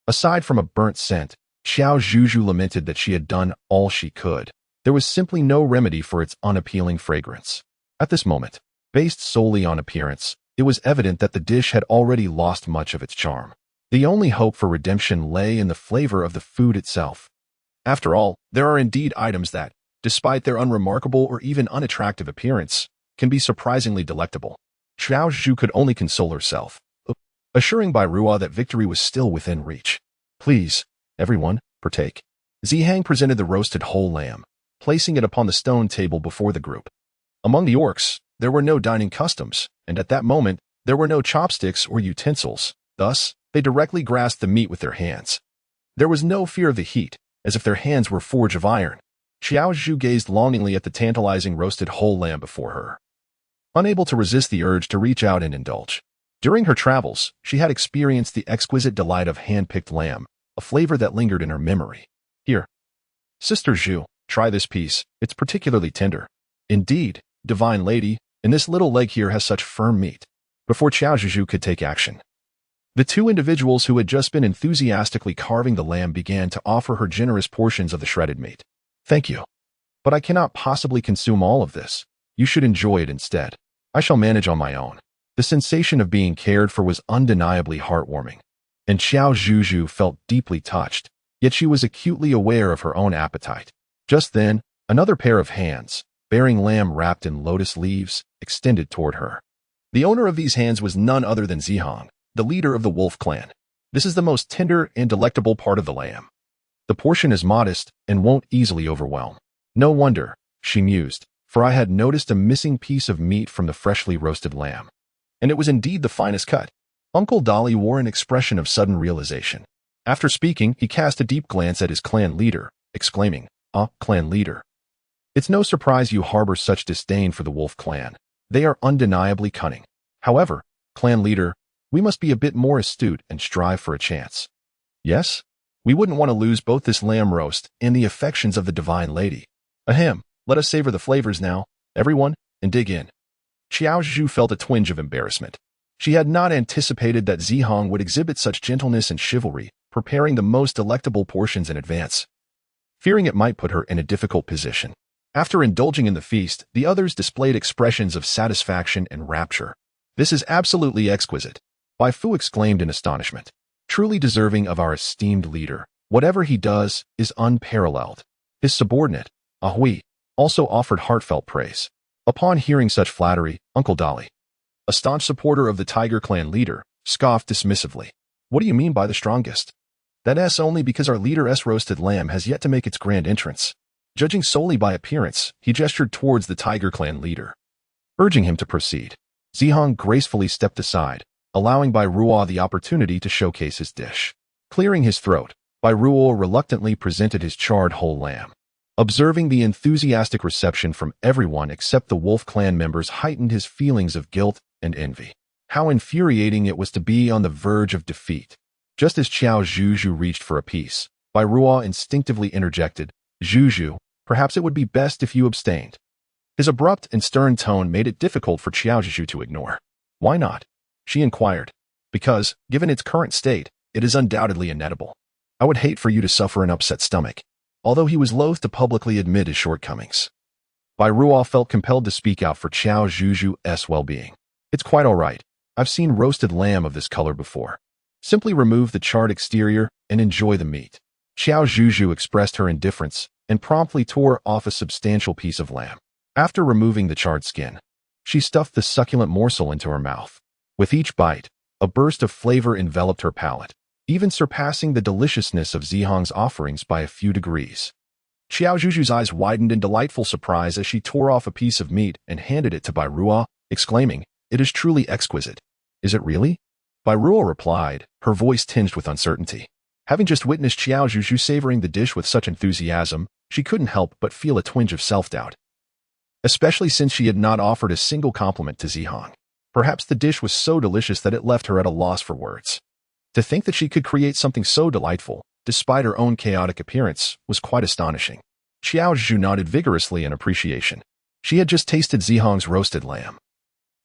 aside from a burnt scent, Qiao Zhuzhu lamented that she had done all she could. There was simply no remedy for its unappealing fragrance. At this moment, based solely on appearance, it was evident that the dish had already lost much of its charm. The only hope for redemption lay in the flavor of the food itself. After all, there are indeed items that, despite their unremarkable or even unattractive appearance, can be surprisingly delectable. Qiao Zhuzhu could only console herself, assuring Bai Ruo that victory was still within reach. Please, everyone, partake. Zihang presented the roasted whole lamb, placing it upon the stone table before the group. Among the orcs, there were no dining customs, and at that moment, there were no chopsticks or utensils. Thus, they directly grasped the meat with their hands. There was no fear of the heat, as if their hands were forged of iron. Qiao Zhuzhu gazed longingly at the tantalizing roasted whole lamb before her, unable to resist the urge to reach out and indulge. During her travels, she had experienced the exquisite delight of hand-picked lamb, a flavor that lingered in her memory. Here, Sister Zhu, try this piece. It's particularly tender. Indeed, divine lady, and this little leg here has such firm meat. Before Qiao Zhuzhu could take action, the two individuals who had just been enthusiastically carving the lamb began to offer her generous portions of the shredded meat. Thank you. But I cannot possibly consume all of this. You should enjoy it instead. I shall manage on my own. The sensation of being cared for was undeniably heartwarming, and Qiao Zhuzhu felt deeply touched, yet she was acutely aware of her own appetite. Just then, another pair of hands, bearing lamb wrapped in lotus leaves, extended toward her. The owner of these hands was none other than Zihang, the leader of the wolf clan. This is the most tender and delectable part of the lamb. The portion is modest and won't easily overwhelm. No wonder, she mused, for I had noticed a missing piece of meat from the freshly roasted lamb. And it was indeed the finest cut. Uncle Dolly wore an expression of sudden realization. After speaking, he cast a deep glance at his clan leader, exclaiming, "Ah, clan leader. It's no surprise you harbor such disdain for the wolf clan. They are undeniably cunning. However, clan leader, we must be a bit more astute and strive for a chance. Yes? We wouldn't want to lose both this lamb roast and the affections of the divine lady. Ahem, let us savor the flavors now, everyone, and dig in." Qiao Zhuzhu felt a twinge of embarrassment. She had not anticipated that Zihang would exhibit such gentleness and chivalry, preparing the most delectable portions in advance, fearing it might put her in a difficult position. After indulging in the feast, the others displayed expressions of satisfaction and rapture. "This is absolutely exquisite," Bai Fu exclaimed in astonishment. "Truly deserving of our esteemed leader. Whatever he does is unparalleled." His subordinate, Ahui, also offered heartfelt praise. Upon hearing such flattery, Uncle Dolly, a staunch supporter of the Tiger Clan leader, scoffed dismissively. "What do you mean by the strongest? That's only because our leader's roasted lamb has yet to make its grand entrance." Judging solely by appearance, he gestured towards the Tiger Clan leader, urging him to proceed. Zihang gracefully stepped aside, allowing Bai Ruo the opportunity to showcase his dish. Clearing his throat, Bai Ruo reluctantly presented his charred whole lamb. Observing the enthusiastic reception from everyone except the wolf clan members heightened his feelings of guilt and envy. How infuriating it was to be on the verge of defeat. Just as Qiao Zhuzhu reached for a piece, Bai Ruo instinctively interjected, "Zhuzhu, perhaps it would be best if you abstained." His abrupt and stern tone made it difficult for Qiao Zhuzhu to ignore. "Why not?" she inquired. "Because, given its current state, it is undoubtedly inedible. I would hate for you to suffer an upset stomach." Although he was loath to publicly admit his shortcomings, Bai Ruo felt compelled to speak out for Qiao Zhuzhu's well-being. "It's quite all right. I've seen roasted lamb of this color before. Simply remove the charred exterior and enjoy the meat." Qiao Zhuzhu expressed her indifference and promptly tore off a substantial piece of lamb. After removing the charred skin, she stuffed the succulent morsel into her mouth. With each bite, a burst of flavor enveloped her palate, even surpassing the deliciousness of Zihang's offerings by a few degrees. Qiao Zhuzhu's eyes widened in delightful surprise as she tore off a piece of meat and handed it to Bai Ruo, exclaiming, "It is truly exquisite." "Is it really?" Bai Ruo replied, her voice tinged with uncertainty. Having just witnessed Qiao Zhuzhu savoring the dish with such enthusiasm, she couldn't help but feel a twinge of self-doubt, especially since she had not offered a single compliment to Zihong. Perhaps the dish was so delicious that it left her at a loss for words. To think that she could create something so delightful, despite her own chaotic appearance, was quite astonishing. Qiao Zhuzhu nodded vigorously in appreciation. She had just tasted Zihong's roasted lamb,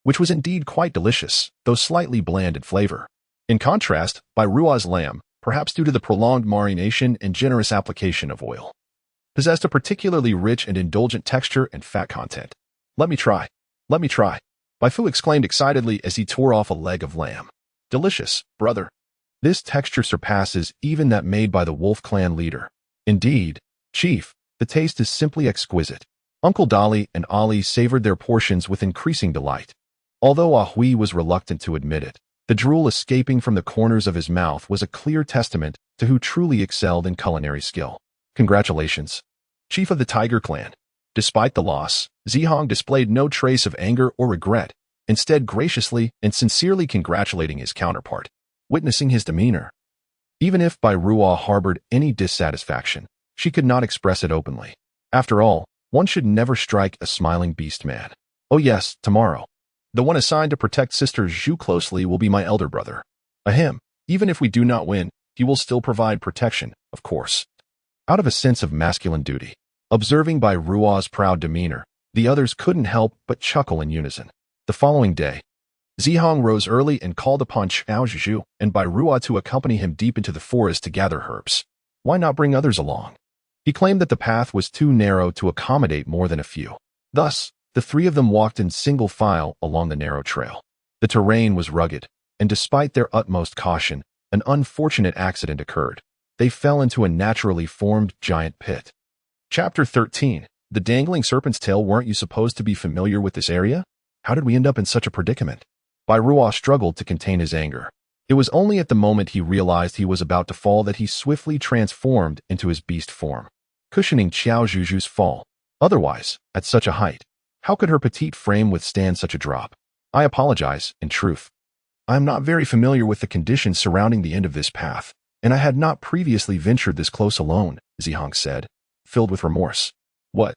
which was indeed quite delicious, though slightly bland in flavor. In contrast, Bai Ruo's lamb, perhaps due to the prolonged marination and generous application of oil, possessed a particularly rich and indulgent texture and fat content. Let me try. Let me try. Bai Fu exclaimed excitedly as he tore off a leg of lamb. Delicious, brother. This texture surpasses even that made by the wolf clan leader. Indeed, chief, the taste is simply exquisite. Uncle Dali and Ali savored their portions with increasing delight. Although Ahui was reluctant to admit it, the drool escaping from the corners of his mouth was a clear testament to who truly excelled in culinary skill. Congratulations, chief of the Tiger clan. Despite the loss, Zihong displayed no trace of anger or regret, instead graciously and sincerely congratulating his counterpart. Witnessing his demeanor, even if Bai Ruo harbored any dissatisfaction, she could not express it openly. After all, one should never strike a smiling beast man. Oh yes, tomorrow. The one assigned to protect Sister Zhu closely will be my elder brother. Ahem, even if we do not win, he will still provide protection, of course. Out of a sense of masculine duty, observing Bai Ruo's proud demeanor, the others couldn't help but chuckle in unison. The following day, Zihong rose early and called upon Qiao Zhuzhu and Bai Ruo to accompany him deep into the forest to gather herbs. Why not bring others along? He claimed that the path was too narrow to accommodate more than a few. Thus, the three of them walked in single file along the narrow trail. The terrain was rugged, and despite their utmost caution, an unfortunate accident occurred. They fell into a naturally formed giant pit. Chapter 13. The dangling serpent's tail. Weren't you supposed to be familiar with this area? How did we end up in such a predicament? Bai Ruo struggled to contain his anger. It was only at the moment he realized he was about to fall that he swiftly transformed into his beast form, cushioning Qiao Zhuzhu's fall. Otherwise, at such a height, how could her petite frame withstand such a drop? I apologize, in truth. I am not very familiar with the conditions surrounding the end of this path, and I had not previously ventured this close alone, Zihong said, filled with remorse. What?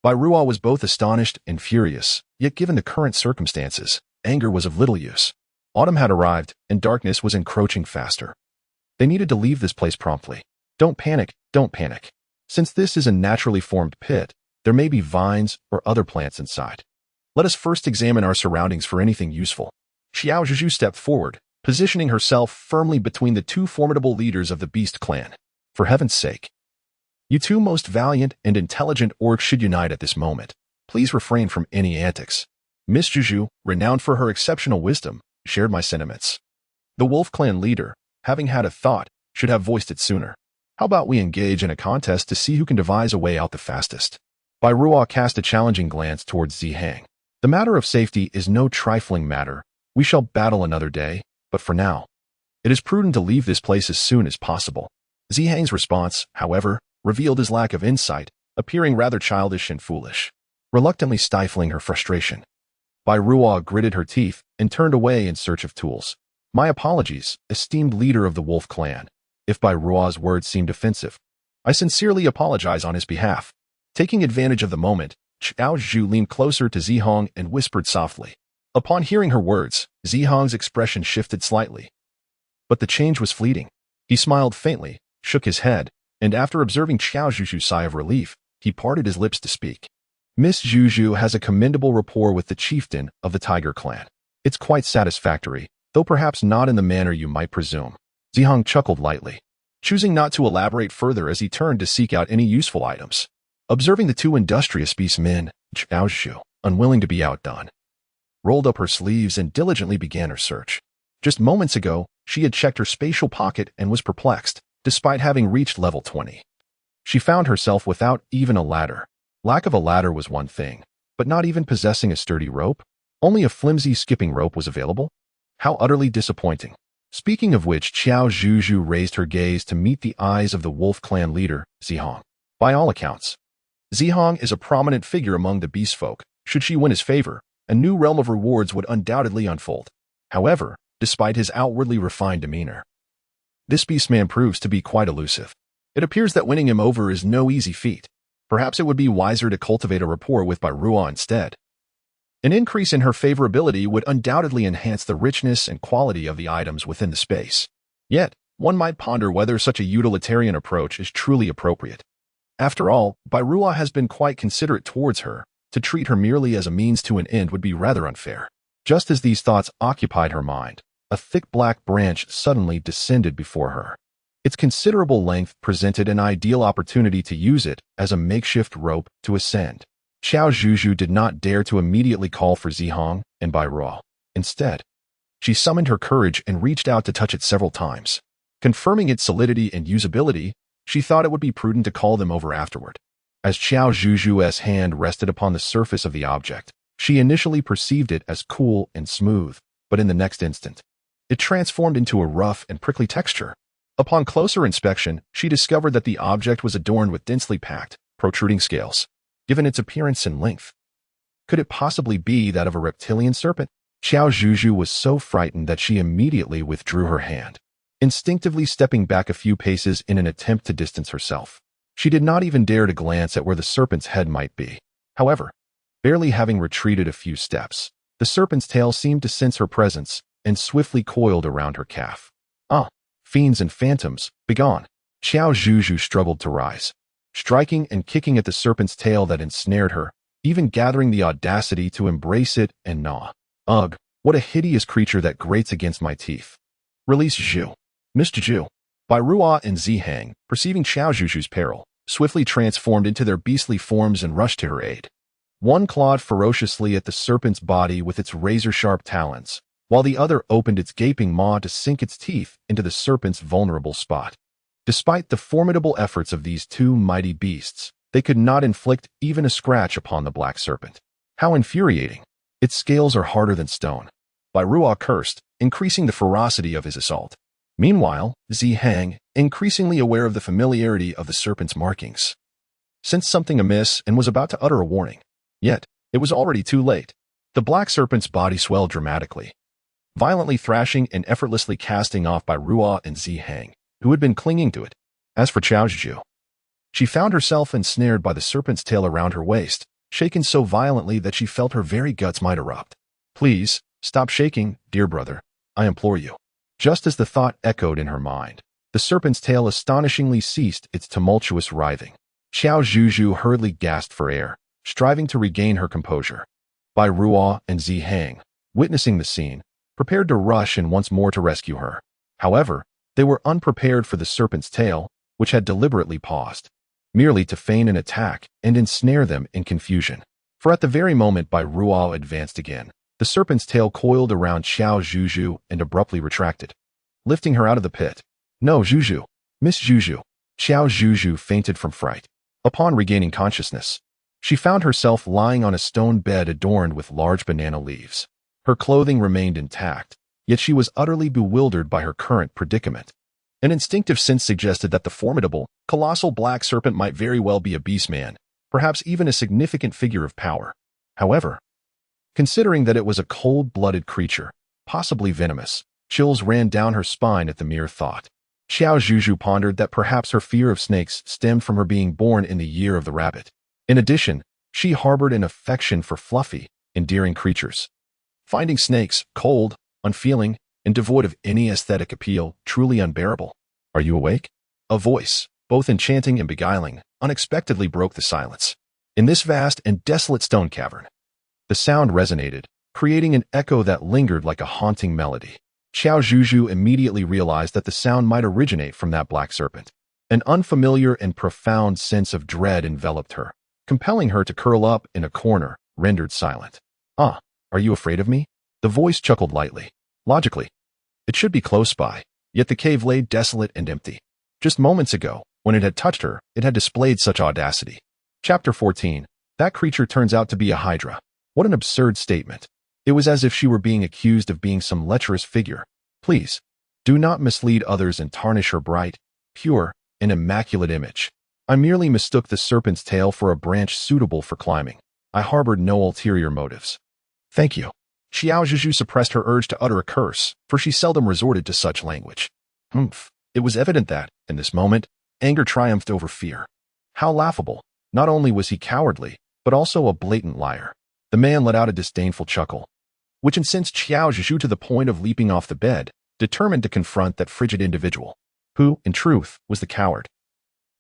Bai Ruo was both astonished and furious, yet given the current circumstances, anger was of little use. Autumn had arrived, and darkness was encroaching faster. They needed to leave this place promptly. Don't panic, don't panic. Since this is a naturally formed pit, there may be vines or other plants inside. Let us first examine our surroundings for anything useful. Qiao Zhuzhu stepped forward, positioning herself firmly between the two formidable leaders of the beast clan. For heaven's sake, you two most valiant and intelligent orcs should unite at this moment. Please refrain from any antics. Miss Zhuzhu, renowned for her exceptional wisdom, shared my sentiments. The wolf clan leader, having had a thought, should have voiced it sooner. How about we engage in a contest to see who can devise a way out the fastest? Bai Ruo cast a challenging glance towards Zihang. The matter of safety is no trifling matter. We shall battle another day, but for now, it is prudent to leave this place as soon as possible. Zihang's response, however, revealed his lack of insight, appearing rather childish and foolish, reluctantly stifling her frustration. Bai Ruo gritted her teeth and turned away in search of tools. My apologies, esteemed leader of the wolf clan. If Bai Ruo's words seemed offensive, I sincerely apologize on his behalf. Taking advantage of the moment, Qiao Zhuzhu leaned closer to Zihong and whispered softly. Upon hearing her words, Zihong's expression shifted slightly. But the change was fleeting. He smiled faintly, shook his head, and after observing Qiao Zhuzhu's sigh of relief, he parted his lips to speak. Miss Zhuzhu has a commendable rapport with the chieftain of the Tiger clan. It's quite satisfactory, though perhaps not in the manner you might presume. Zihong chuckled lightly, choosing not to elaborate further as he turned to seek out any useful items. Observing the two industrious beast men, Qiao Zhuzhu, unwilling to be outdone, rolled up her sleeves and diligently began her search. Just moments ago, she had checked her spatial pocket and was perplexed, despite having reached level 20. She found herself without even a ladder. Lack of a ladder was one thing, but not even possessing a sturdy rope? Only a flimsy skipping rope was available? How utterly disappointing. Speaking of which, Qiao Zhuzhu raised her gaze to meet the eyes of the wolf clan leader, Zihong. By all accounts, Zihong is a prominent figure among the beast folk. Should she win his favor, a new realm of rewards would undoubtedly unfold. However, despite his outwardly refined demeanor, This beastman proves to be quite elusive. It appears that winning him over is no easy feat. Perhaps it would be wiser to cultivate a rapport with Bairuo instead. An increase in her favorability would undoubtedly enhance the richness and quality of the items within the space. Yet, one might ponder whether such a utilitarian approach is truly appropriate. After all, Bairuo has been quite considerate towards her. To treat her merely as a means to an end would be rather unfair. Just as these thoughts occupied her mind, a thick black branch suddenly descended before her. Its considerable length presented an ideal opportunity to use it as a makeshift rope to ascend. Qiao Zhuzhu did not dare to immediately call for Zihong and Bairuo. Instead, she summoned her courage and reached out to touch it several times. Confirming its solidity and usability, she thought it would be prudent to call them over afterward. As Qiao Zhuzhu's hand rested upon the surface of the object, she initially perceived it as cool and smooth, but in the next instant, it transformed into a rough and prickly texture. Upon closer inspection, she discovered that the object was adorned with densely packed, protruding scales. Given its appearance and length, could it possibly be that of a reptilian serpent? Qiao Zhuzhu was so frightened that she immediately withdrew her hand, instinctively stepping back a few paces in an attempt to distance herself. She did not even dare to glance at where the serpent's head might be. However, barely having retreated a few steps, the serpent's tail seemed to sense her presence and swiftly coiled around her calf. Ah! Fiends and phantoms, begone! Qiao Zhuzhu struggled to rise, striking and kicking at the serpent's tail that ensnared her, even gathering the audacity to embrace it and gnaw. Ugh, what a hideous creature that grates against my teeth. Release Zhu. Mr. Zhu. Bairuo and Zihang, perceiving Qiao Zhuzhu's peril, swiftly transformed into their beastly forms and rushed to her aid. One clawed ferociously at the serpent's body with its razor-sharp talons, while the other opened its gaping maw to sink its teeth into the serpent's vulnerable spot. Despite the formidable efforts of these two mighty beasts, they could not inflict even a scratch upon the black serpent. How infuriating! Its scales are harder than stone. Bairuo cursed, increasing the ferocity of his assault. Meanwhile, Zihang, increasingly aware of the familiarity of the serpent's markings, sensed something amiss and was about to utter a warning. Yet, it was already too late. The black serpent's body swelled dramatically, violently thrashing and effortlessly casting off Bairuo and Zihang, who had been clinging to it. As for Qiao Zhuzhu, she found herself ensnared by the serpent's tail around her waist, shaken so violently that she felt her very guts might erupt. Please, stop shaking, dear brother, I implore you. Just as the thought echoed in her mind, the serpent's tail astonishingly ceased its tumultuous writhing. Qiao Zhuzhu hurriedly gasped for air, striving to regain her composure. Bairuo and Zihang, witnessing the scene, prepared to rush in once more to rescue her. However, they were unprepared for the serpent's tail, which had deliberately paused, merely to feign an attack and ensnare them in confusion. For at the very moment Bairuo advanced again, the serpent's tail coiled around Qiao Zhuzhu and abruptly retracted, lifting her out of the pit. No, Zhuzhu! Miss Zhuzhu! Qiao Zhuzhu fainted from fright. Upon regaining consciousness, she found herself lying on a stone bed adorned with large banana leaves. Her clothing remained intact, yet she was utterly bewildered by her current predicament. An instinctive sense suggested that the formidable, colossal black serpent might very well be a beastman, perhaps even a significant figure of power. However, considering that it was a cold-blooded creature, possibly venomous, chills ran down her spine at the mere thought. Qiao Zhuzhu pondered that perhaps her fear of snakes stemmed from her being born in the year of the rabbit. In addition, she harbored an affection for fluffy, endearing creatures. Finding snakes cold, unfeeling, and devoid of any aesthetic appeal truly unbearable. Are you awake? A voice, both enchanting and beguiling, unexpectedly broke the silence. In this vast and desolate stone cavern, the sound resonated, creating an echo that lingered like a haunting melody. Qiao Zhuzhu immediately realized that the sound might originate from that black serpent. An unfamiliar and profound sense of dread enveloped her, compelling her to curl up in a corner, rendered silent. Ah, are you afraid of me? The voice chuckled lightly. Logically, it should be close by, yet the cave lay desolate and empty. Just moments ago, when it had touched her, it had displayed such audacity. Chapter 14. That creature turns out to be a hydra. What an absurd statement. It was as if she were being accused of being some lecherous figure. Please, do not mislead others and tarnish her bright, pure, and immaculate image. I merely mistook the serpent's tail for a branch suitable for climbing. I harbored no ulterior motives. Thank you. Qiao Zhuzhu suppressed her urge to utter a curse, for she seldom resorted to such language. Humph. It was evident that, in this moment, anger triumphed over fear. How laughable. Not only was he cowardly, but also a blatant liar. The man let out a disdainful chuckle, which incensed Qiao Zhuzhu to the point of leaping off the bed, determined to confront that frigid individual, who, in truth, was the coward,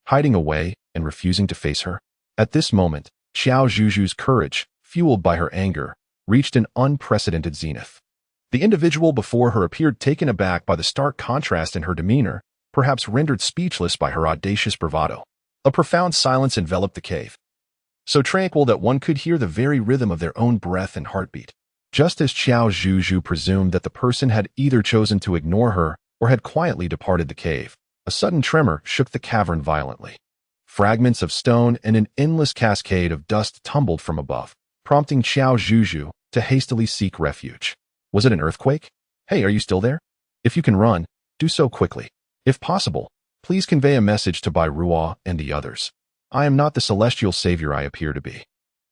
hiding away and refusing to face her. At this moment, Qiao Zhuzhu's courage, fueled by her anger, reached an unprecedented zenith. The individual before her appeared taken aback by the stark contrast in her demeanor, perhaps rendered speechless by her audacious bravado. A profound silence enveloped the cave, so tranquil that one could hear the very rhythm of their own breath and heartbeat. Just as Qiao Zhuzhu presumed that the person had either chosen to ignore her or had quietly departed the cave, a sudden tremor shook the cavern violently. Fragments of stone and an endless cascade of dust tumbled from above, prompting Qiao Zhuzhu to hastily seek refuge. Was it an earthquake? Hey, are you still there? If you can run, do so quickly. If possible, please convey a message to Bai Ruo and the others. I am not the celestial savior I appear to be.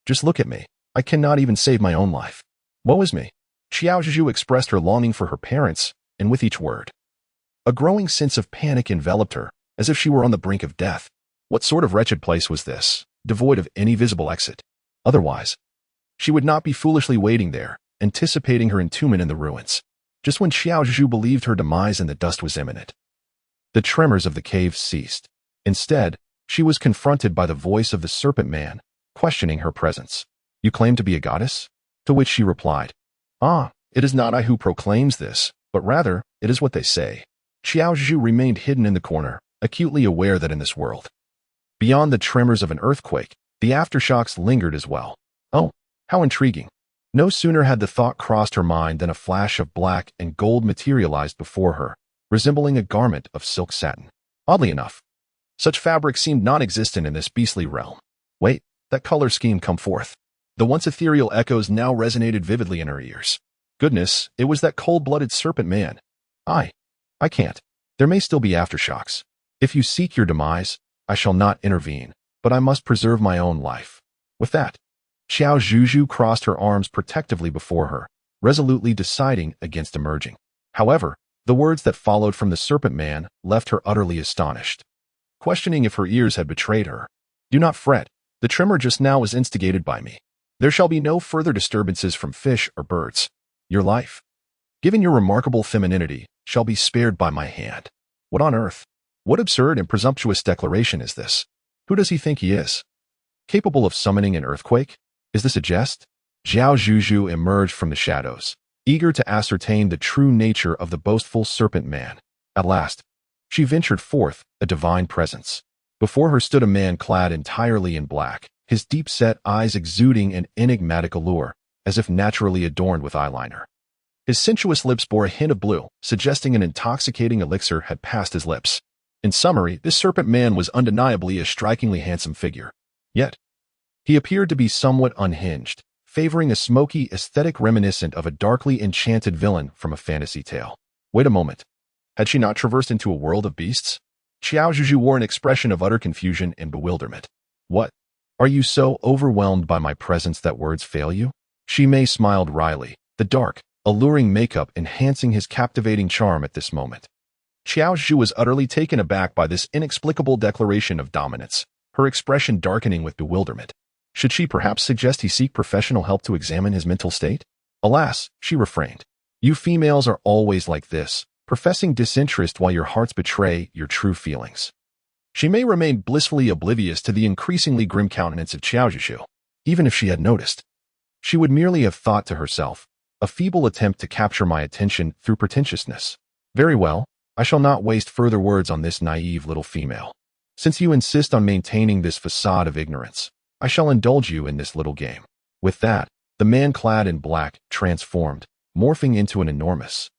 Just look at me. I cannot even save my own life. Woe is me. Qiao Zhuzhu expressed her longing for her parents, and with each word, a growing sense of panic enveloped her, as if she were on the brink of death. What sort of wretched place was this, devoid of any visible exit? Otherwise, she would not be foolishly waiting there, anticipating her entombment in the ruins. Just when Qiao Zhuzhu believed her demise in the dust was imminent, the tremors of the cave ceased. Instead, she was confronted by the voice of the serpent man, questioning her presence. You claim to be a goddess? To which she replied, Ah, it is not I who proclaims this, but rather, it is what they say. Qiao Zhuzhu remained hidden in the corner, acutely aware that in this world, beyond the tremors of an earthquake, the aftershocks lingered as well. Oh, how intriguing. No sooner had the thought crossed her mind than a flash of black and gold materialized before her, resembling a garment of silk satin. Oddly enough, such fabric seemed non-existent in this beastly realm. Wait, that color scheme come forth. The once ethereal echoes now resonated vividly in her ears. Goodness, it was that cold-blooded serpent man. I can't. There may still be aftershocks. If you seek your demise, I shall not intervene, but I must preserve my own life. With that, Qiao Zhuzhu crossed her arms protectively before her, resolutely deciding against emerging. However, the words that followed from the serpent man left her utterly astonished, questioning if her ears had betrayed her. Do not fret. The tremor just now was instigated by me. There shall be no further disturbances from fish or birds. Your life, given your remarkable femininity, shall be spared by my hand. What on earth? What absurd and presumptuous declaration is this? Who does he think he is? Capable of summoning an earthquake? Is this a jest? Qiao Zhuzhu emerged from the shadows, eager to ascertain the true nature of the boastful serpent man. At last, she ventured forth, a divine presence. Before her stood a man clad entirely in black, his deep-set eyes exuding an enigmatic allure, as if naturally adorned with eyeliner. His sensuous lips bore a hint of blue, suggesting an intoxicating elixir had passed his lips. In summary, this serpent man was undeniably a strikingly handsome figure. Yet, he appeared to be somewhat unhinged, favoring a smoky aesthetic reminiscent of a darkly enchanted villain from a fantasy tale. Wait a moment. Had she not traversed into a world of beasts? Qiao Zhuzhu wore an expression of utter confusion and bewilderment. What? Are you so overwhelmed by my presence that words fail you? Shi Mei smiled wryly, the dark, alluring makeup enhancing his captivating charm at this moment. Qiao Zhuzhu was utterly taken aback by this inexplicable declaration of dominance, her expression darkening with bewilderment. Should she perhaps suggest he seek professional help to examine his mental state? Alas, she refrained. You females are always like this, professing disinterest while your hearts betray your true feelings. She may remain blissfully oblivious to the increasingly grim countenance of Qiao Zhuzhu. Even if she had noticed, she would merely have thought to herself, a feeble attempt to capture my attention through pretentiousness. Very well, I shall not waste further words on this naive little female. Since you insist on maintaining this facade of ignorance, I shall indulge you in this little game. With that, the man clad in black transformed, morphing into an enormous,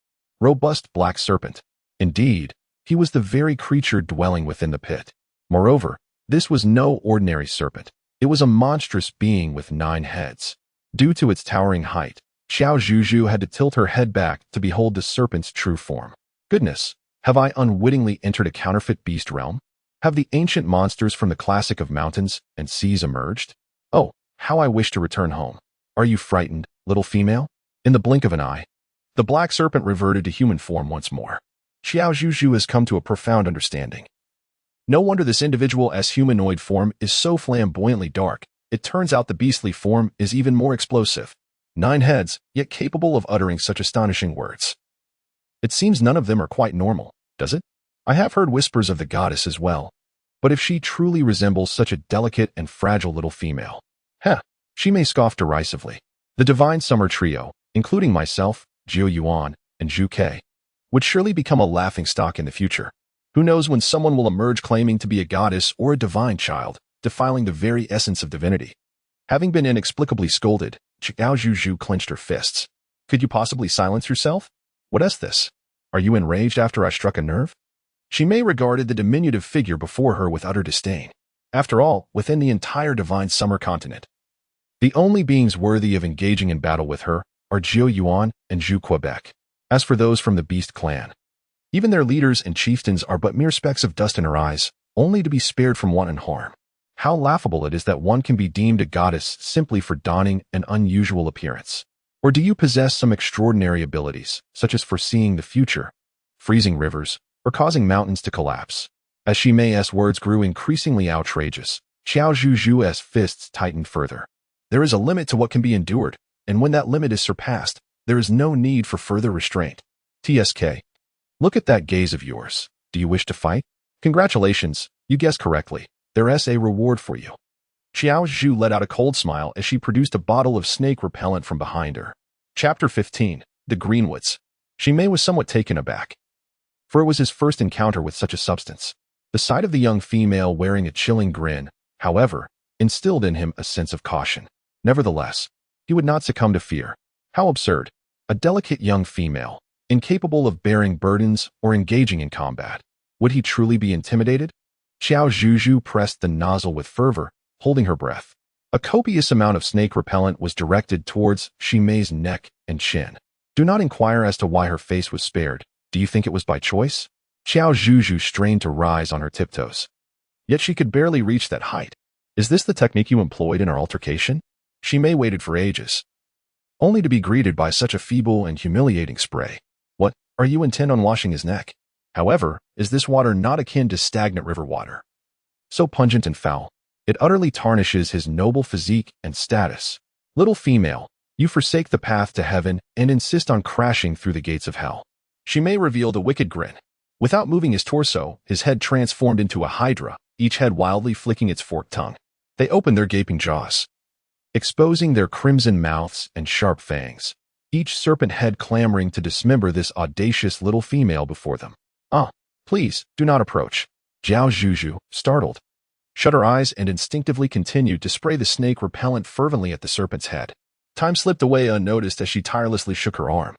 robust black serpent. Indeed, he was the very creature dwelling within the pit. Moreover, this was no ordinary serpent. It was a monstrous being with 9 heads. Due to its towering height, Qiao Zhuzhu had to tilt her head back to behold the serpent's true form. Goodness, have I unwittingly entered a counterfeit beast realm? Have the ancient monsters from the classic of mountains and seas emerged? Oh, how I wish to return home. Are you frightened, little female? In the blink of an eye, the black serpent reverted to human form once more. Qiao Zhuzhu has come to a profound understanding. No wonder this individual's humanoid form is so flamboyantly dark. It turns out the beastly form is even more explosive. 9 heads, yet capable of uttering such astonishing words. It seems none of them are quite normal, does it? I have heard whispers of the goddess as well. But if she truly resembles such a delicate and fragile little female, she may scoff derisively. The divine summer trio, including myself, Jiu Yuan, and Zhu Ke, would surely become a laughingstock in the future. Who knows when someone will emerge claiming to be a goddess or a divine child, defiling the very essence of divinity. Having been inexplicably scolded, Qiao Zhuzhu clenched her fists. Could you possibly silence yourself? What is this? Are you enraged after I struck a nerve? She may regarded the diminutive figure before her with utter disdain. After all, within the entire divine summer continent, the only beings worthy of engaging in battle with her are Jiu Yuan and Zhu Quebec. As for those from the Beast clan, even their leaders and chieftains are but mere specks of dust in her eyes, only to be spared from wanton harm. How laughable it is that one can be deemed a goddess simply for donning an unusual appearance. Or do you possess some extraordinary abilities, such as foreseeing the future, freezing rivers, or causing mountains to collapse? As Shimay's words grew increasingly outrageous, Qiao Zhuzhu's fists tightened further. There is a limit to what can be endured, and when that limit is surpassed, there is no need for further restraint. TSK. Look at that gaze of yours. Do you wish to fight? Congratulations, you guessed correctly. There's a reward for you. Qiao Zhu let out a cold smile as she produced a bottle of snake repellent from behind her. Chapter 15. The Greenwoods. Shimei was somewhat taken aback, for it was his first encounter with such a substance. The sight of the young female wearing a chilling grin, however, instilled in him a sense of caution. Nevertheless, he would not succumb to fear. How absurd. A delicate young female, incapable of bearing burdens or engaging in combat. Would he truly be intimidated? Qiao Zhuzhu pressed the nozzle with fervor, holding her breath. A copious amount of snake repellent was directed towards Shimei's neck and chin. Do not inquire as to why her face was spared. Do you think it was by choice? Qiao Zhuzhu strained to rise on her tiptoes. Yet she could barely reach that height. Is this the technique you employed in our altercation? Shimei waited for ages, only to be greeted by such a feeble and humiliating spray. What, are you intent on washing his neck? However, is this water not akin to stagnant river water? So pungent and foul, it utterly tarnishes his noble physique and status. Little female, you forsake the path to heaven and insist on crashing through the gates of hell. Shimei revealed a wicked grin. Without moving his torso, his head transformed into a hydra, each head wildly flicking its forked tongue. They opened their gaping jaws, exposing their crimson mouths and sharp fangs, each serpent head clamoring to dismember this audacious little female before them. Please, do not approach. Qiao Zhuzhu, startled, shut her eyes and instinctively continued to spray the snake repellent fervently at the serpent's head. Time slipped away unnoticed as she tirelessly shook her arm,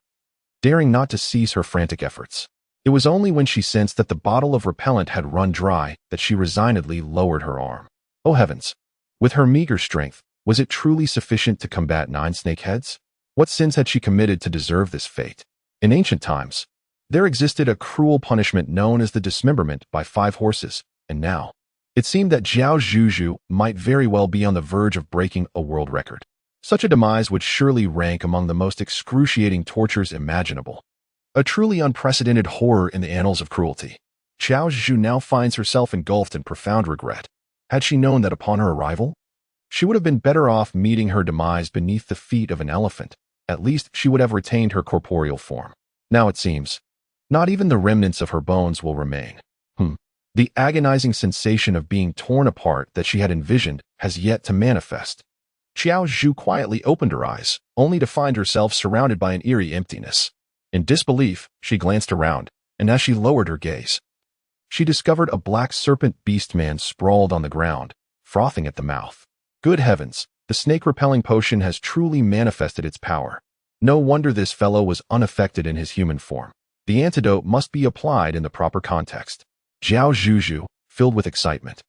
daring not to cease her frantic efforts. It was only when she sensed that the bottle of repellent had run dry that she resignedly lowered her arm. Oh heavens! With her meager strength, was it truly sufficient to combat 9 snakeheads? What sins had she committed to deserve this fate? In ancient times, there existed a cruel punishment known as the dismemberment by 5 horses, and now, it seemed that Qiao Zhuzhu might very well be on the verge of breaking a world record. Such a demise would surely rank among the most excruciating tortures imaginable. A truly unprecedented horror in the annals of cruelty. Qiao Zhuzhu now finds herself engulfed in profound regret. Had she known that upon her arrival, she would have been better off meeting her demise beneath the feet of an elephant. At least she would have retained her corporeal form. Now it seems, not even the remnants of her bones will remain. The agonizing sensation of being torn apart that she had envisioned has yet to manifest. Qiao Zhu quietly opened her eyes, only to find herself surrounded by an eerie emptiness. In disbelief, she glanced around, and as she lowered her gaze, she discovered a black serpent beast man sprawled on the ground, frothing at the mouth. Good heavens, the snake-repelling potion has truly manifested its power. No wonder this fellow was unaffected in his human form. The antidote must be applied in the proper context. Qiao Zhuzhu, filled with excitement,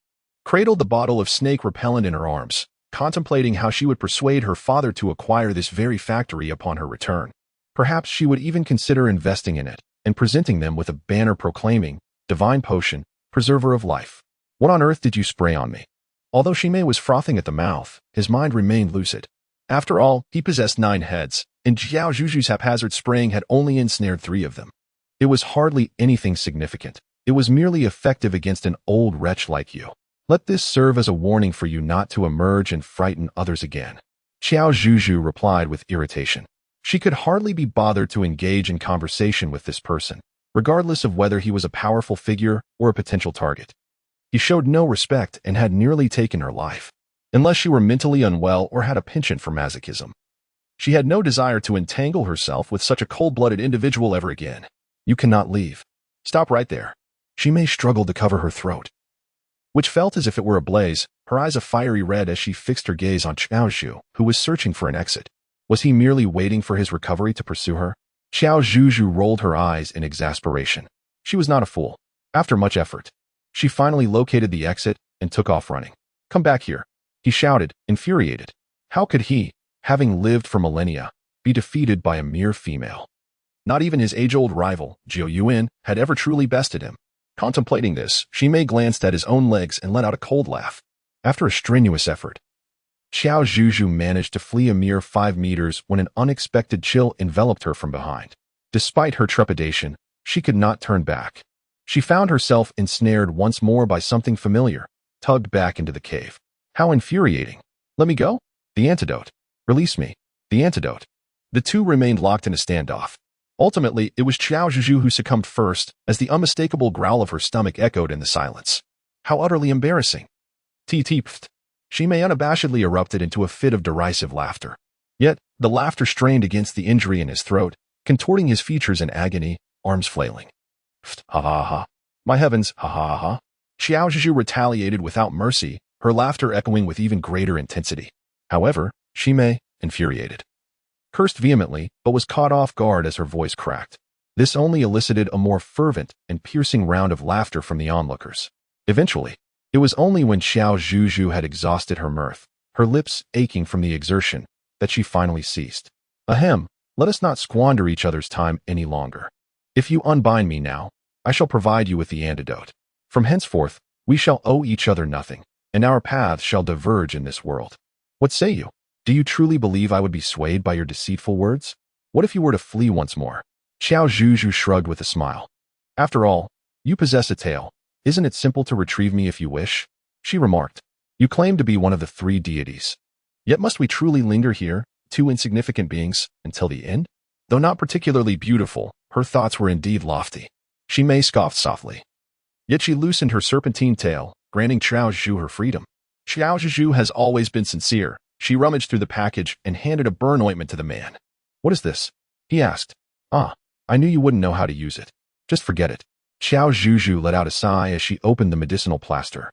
cradled the bottle of snake repellent in her arms, contemplating how she would persuade her father to acquire this very factory upon her return. Perhaps she would even consider investing in it and presenting them with a banner proclaiming, "Divine potion, preserver of life. What on earth did you spray on me?" Although Shimei was frothing at the mouth, his mind remained lucid. After all, he possessed 9 heads, and Qiao Zhuzhu's haphazard spraying had only ensnared 3 of them. It was hardly anything significant. It was merely effective against an old wretch like you. Let this serve as a warning for you not to emerge and frighten others again. Qiao Zhuzhu replied with irritation. She could hardly be bothered to engage in conversation with this person, regardless of whether he was a powerful figure or a potential target. He showed no respect and had nearly taken her life. Unless she were mentally unwell or had a penchant for masochism. She had no desire to entangle herself with such a cold-blooded individual ever again. You cannot leave. Stop right there. She may struggle to cover her throat, which felt as if it were ablaze, her eyes a fiery red as she fixed her gaze on Qiao Zhuzhu, who was searching for an exit. Was he merely waiting for his recovery to pursue her? Qiao Zhuzhu rolled her eyes in exasperation. She was not a fool. After much effort, she finally located the exit and took off running. Come back here. He shouted, infuriated. How could he, having lived for millennia, be defeated by a mere female? Not even his age-old rival, Jiu Yuan, had ever truly bested him. Contemplating this, Shimei glanced at his own legs and let out a cold laugh. After a strenuous effort, Qiao Zhuzhu managed to flee a mere 5 meters when an unexpected chill enveloped her from behind. Despite her trepidation, she could not turn back. She found herself ensnared once more by something familiar, tugged back into the cave. How infuriating. Let me go? The antidote. Release me. The antidote. The two remained locked in a standoff. Ultimately, it was Qiao Zhuzhu who succumbed first, as the unmistakable growl of her stomach echoed in the silence. How utterly embarrassing. Pft. Shimei unabashedly erupted into a fit of derisive laughter. Yet, the laughter strained against the injury in his throat, contorting his features in agony, arms flailing. Pft, ha ha ha. My heavens, ha ha ha. Qiao Zhuzhu retaliated without mercy, her laughter echoing with even greater intensity. However, Shimei, infuriated, cursed vehemently, but was caught off guard as her voice cracked. This only elicited a more fervent and piercing round of laughter from the onlookers. Eventually, it was only when Qiao Zhuzhu had exhausted her mirth, her lips aching from the exertion, that she finally ceased. Ahem, let us not squander each other's time any longer. If you unbind me now, I shall provide you with the antidote. From henceforth, we shall owe each other nothing, and our paths shall diverge in this world. What say you? Do you truly believe I would be swayed by your deceitful words? What if you were to flee once more? Qiao Zhuzhu shrugged with a smile. After all, you possess a tail. Isn't it simple to retrieve me if you wish? She remarked. You claim to be one of the 3 deities. Yet must we truly linger here, 2 insignificant beings, until the end? Though not particularly beautiful, her thoughts were indeed lofty. Shimei scoffed softly. Yet she loosened her serpentine tail, granting Qiao Zhuzhu her freedom. Qiao Zhuzhu has always been sincere. She rummaged through the package and handed a burn ointment to the man. What is this? He asked. Ah, I knew you wouldn't know how to use it. Just forget it. Qiao Zhuzhu let out a sigh as she opened the medicinal plaster,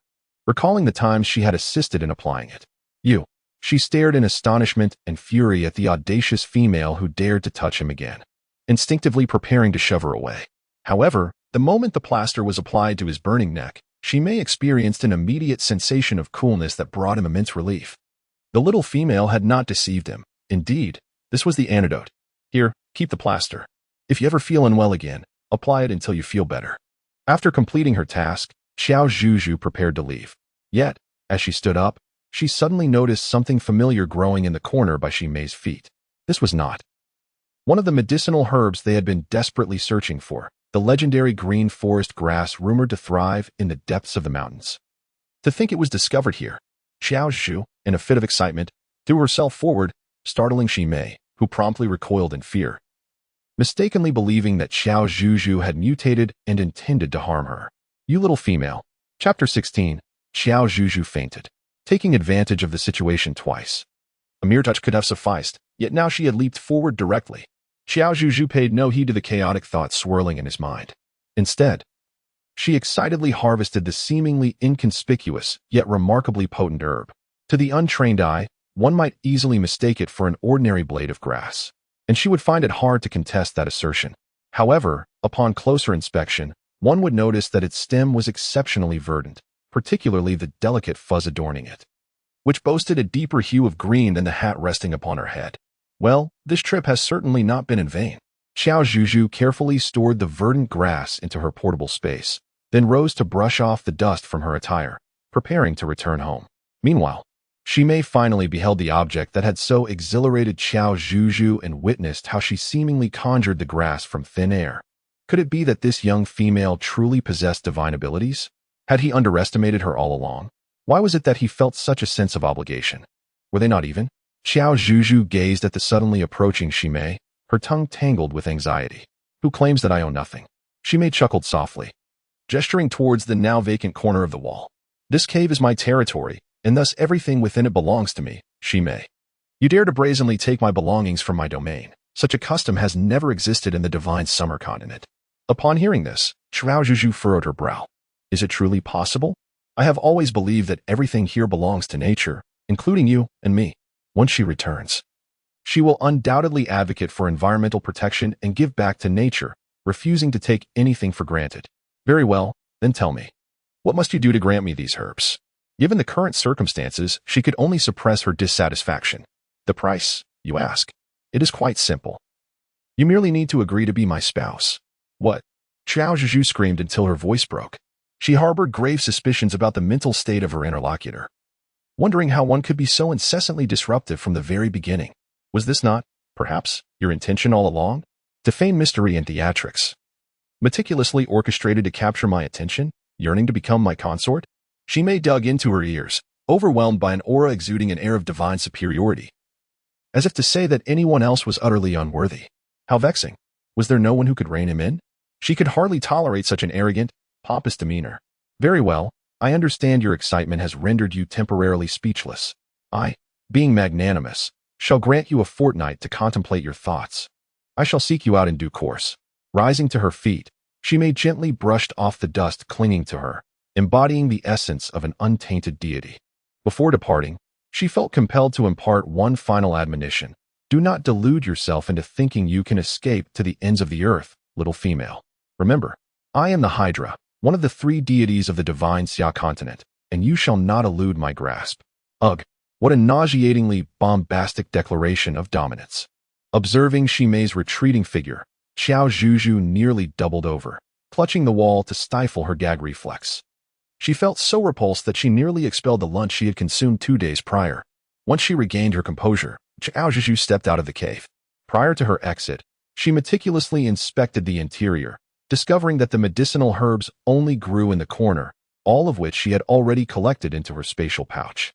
recalling the times she had assisted in applying it. You. She stared in astonishment and fury at the audacious female who dared to touch him again, instinctively preparing to shove her away. However, the moment the plaster was applied to his burning neck, Shimei experienced an immediate sensation of coolness that brought him immense relief. The little female had not deceived him. Indeed, this was the antidote. Here, keep the plaster. If you ever feel unwell again, apply it until you feel better. After completing her task, Qiao Zhuzhu prepared to leave. Yet, as she stood up, she suddenly noticed something familiar growing in the corner by Shimei's feet. This was not one of the medicinal herbs they had been desperately searching for, the legendary green forest grass rumored to thrive in the depths of the mountains. To think it was discovered here, Qiao Zhuzhu, in a fit of excitement, threw herself forward, startling Shimei, who promptly recoiled in fear, mistakenly believing that Qiao Zhuzhu had mutated and intended to harm her. You little female. Chapter 16. Qiao Zhuzhu fainted, taking advantage of the situation twice. A mere touch could have sufficed, yet now she had leaped forward directly. Qiao Zhuzhu paid no heed to the chaotic thoughts swirling in his mind. Instead, she excitedly harvested the seemingly inconspicuous yet remarkably potent herb. To the untrained eye, one might easily mistake it for an ordinary blade of grass, and she would find it hard to contest that assertion. However, upon closer inspection, one would notice that its stem was exceptionally verdant, particularly the delicate fuzz adorning it, which boasted a deeper hue of green than the hat resting upon her head. Well, this trip has certainly not been in vain. Qiao Zhuzhu carefully stored the verdant grass into her portable space, then rose to brush off the dust from her attire, preparing to return home. Meanwhile, Shimei finally beheld the object that had so exhilarated Qiao Zhuzhu and witnessed how she seemingly conjured the grass from thin air. Could it be that this young female truly possessed divine abilities? Had he underestimated her all along? Why was it that he felt such a sense of obligation? Were they not even? Qiao Zhuzhu gazed at the suddenly approaching Shimei, her tongue tangled with anxiety. Who claims that I own nothing? Shimei chuckled softly, gesturing towards the now vacant corner of the wall. This cave is my territory, and thus everything within it belongs to me, Shimei. You dare to brazenly take my belongings from my domain. Such a custom has never existed in the divine summer continent. Upon hearing this, Qiao Zhuzhu furrowed her brow. Is it truly possible? I have always believed that everything here belongs to nature, including you and me. Once she returns, she will undoubtedly advocate for environmental protection and give back to nature, refusing to take anything for granted. Very well, then tell me. What must you do to grant me these herbs? Given the current circumstances, she could only suppress her dissatisfaction. The price, you ask? It is quite simple. You merely need to agree to be my spouse. What? Qiao Zhuzhu screamed until her voice broke. She harbored grave suspicions about the mental state of her interlocutor, wondering how one could be so incessantly disruptive from the very beginning. Was this not, perhaps, your intention all along? To feign mystery and theatrics, meticulously orchestrated to capture my attention, yearning to become my consort? Shimei dug into her ears, overwhelmed by an aura exuding an air of divine superiority, as if to say that anyone else was utterly unworthy. How vexing. Was there no one who could rein him in? She could hardly tolerate such an arrogant, pompous demeanor. Very well, I understand your excitement has rendered you temporarily speechless. I, being magnanimous, shall grant you a fortnight to contemplate your thoughts. I shall seek you out in due course. Rising to her feet, Shimei gently brushed off the dust clinging to her, embodying the essence of an untainted deity. Before departing, she felt compelled to impart one final admonition. Do not delude yourself into thinking you can escape to the ends of the earth, little female. Remember, I am the Hydra, one of the 3 deities of the divine Xia continent, and you shall not elude my grasp. Ugh, what a nauseatingly bombastic declaration of dominance. Observing Shimei's retreating figure, Qiao Zhuzhu nearly doubled over, clutching the wall to stifle her gag reflex. She felt so repulsed that she nearly expelled the lunch she had consumed 2 days prior. Once she regained her composure, Qiao Zhuzhu stepped out of the cave. Prior to her exit, she meticulously inspected the interior, discovering that the medicinal herbs only grew in the corner, all of which she had already collected into her spatial pouch.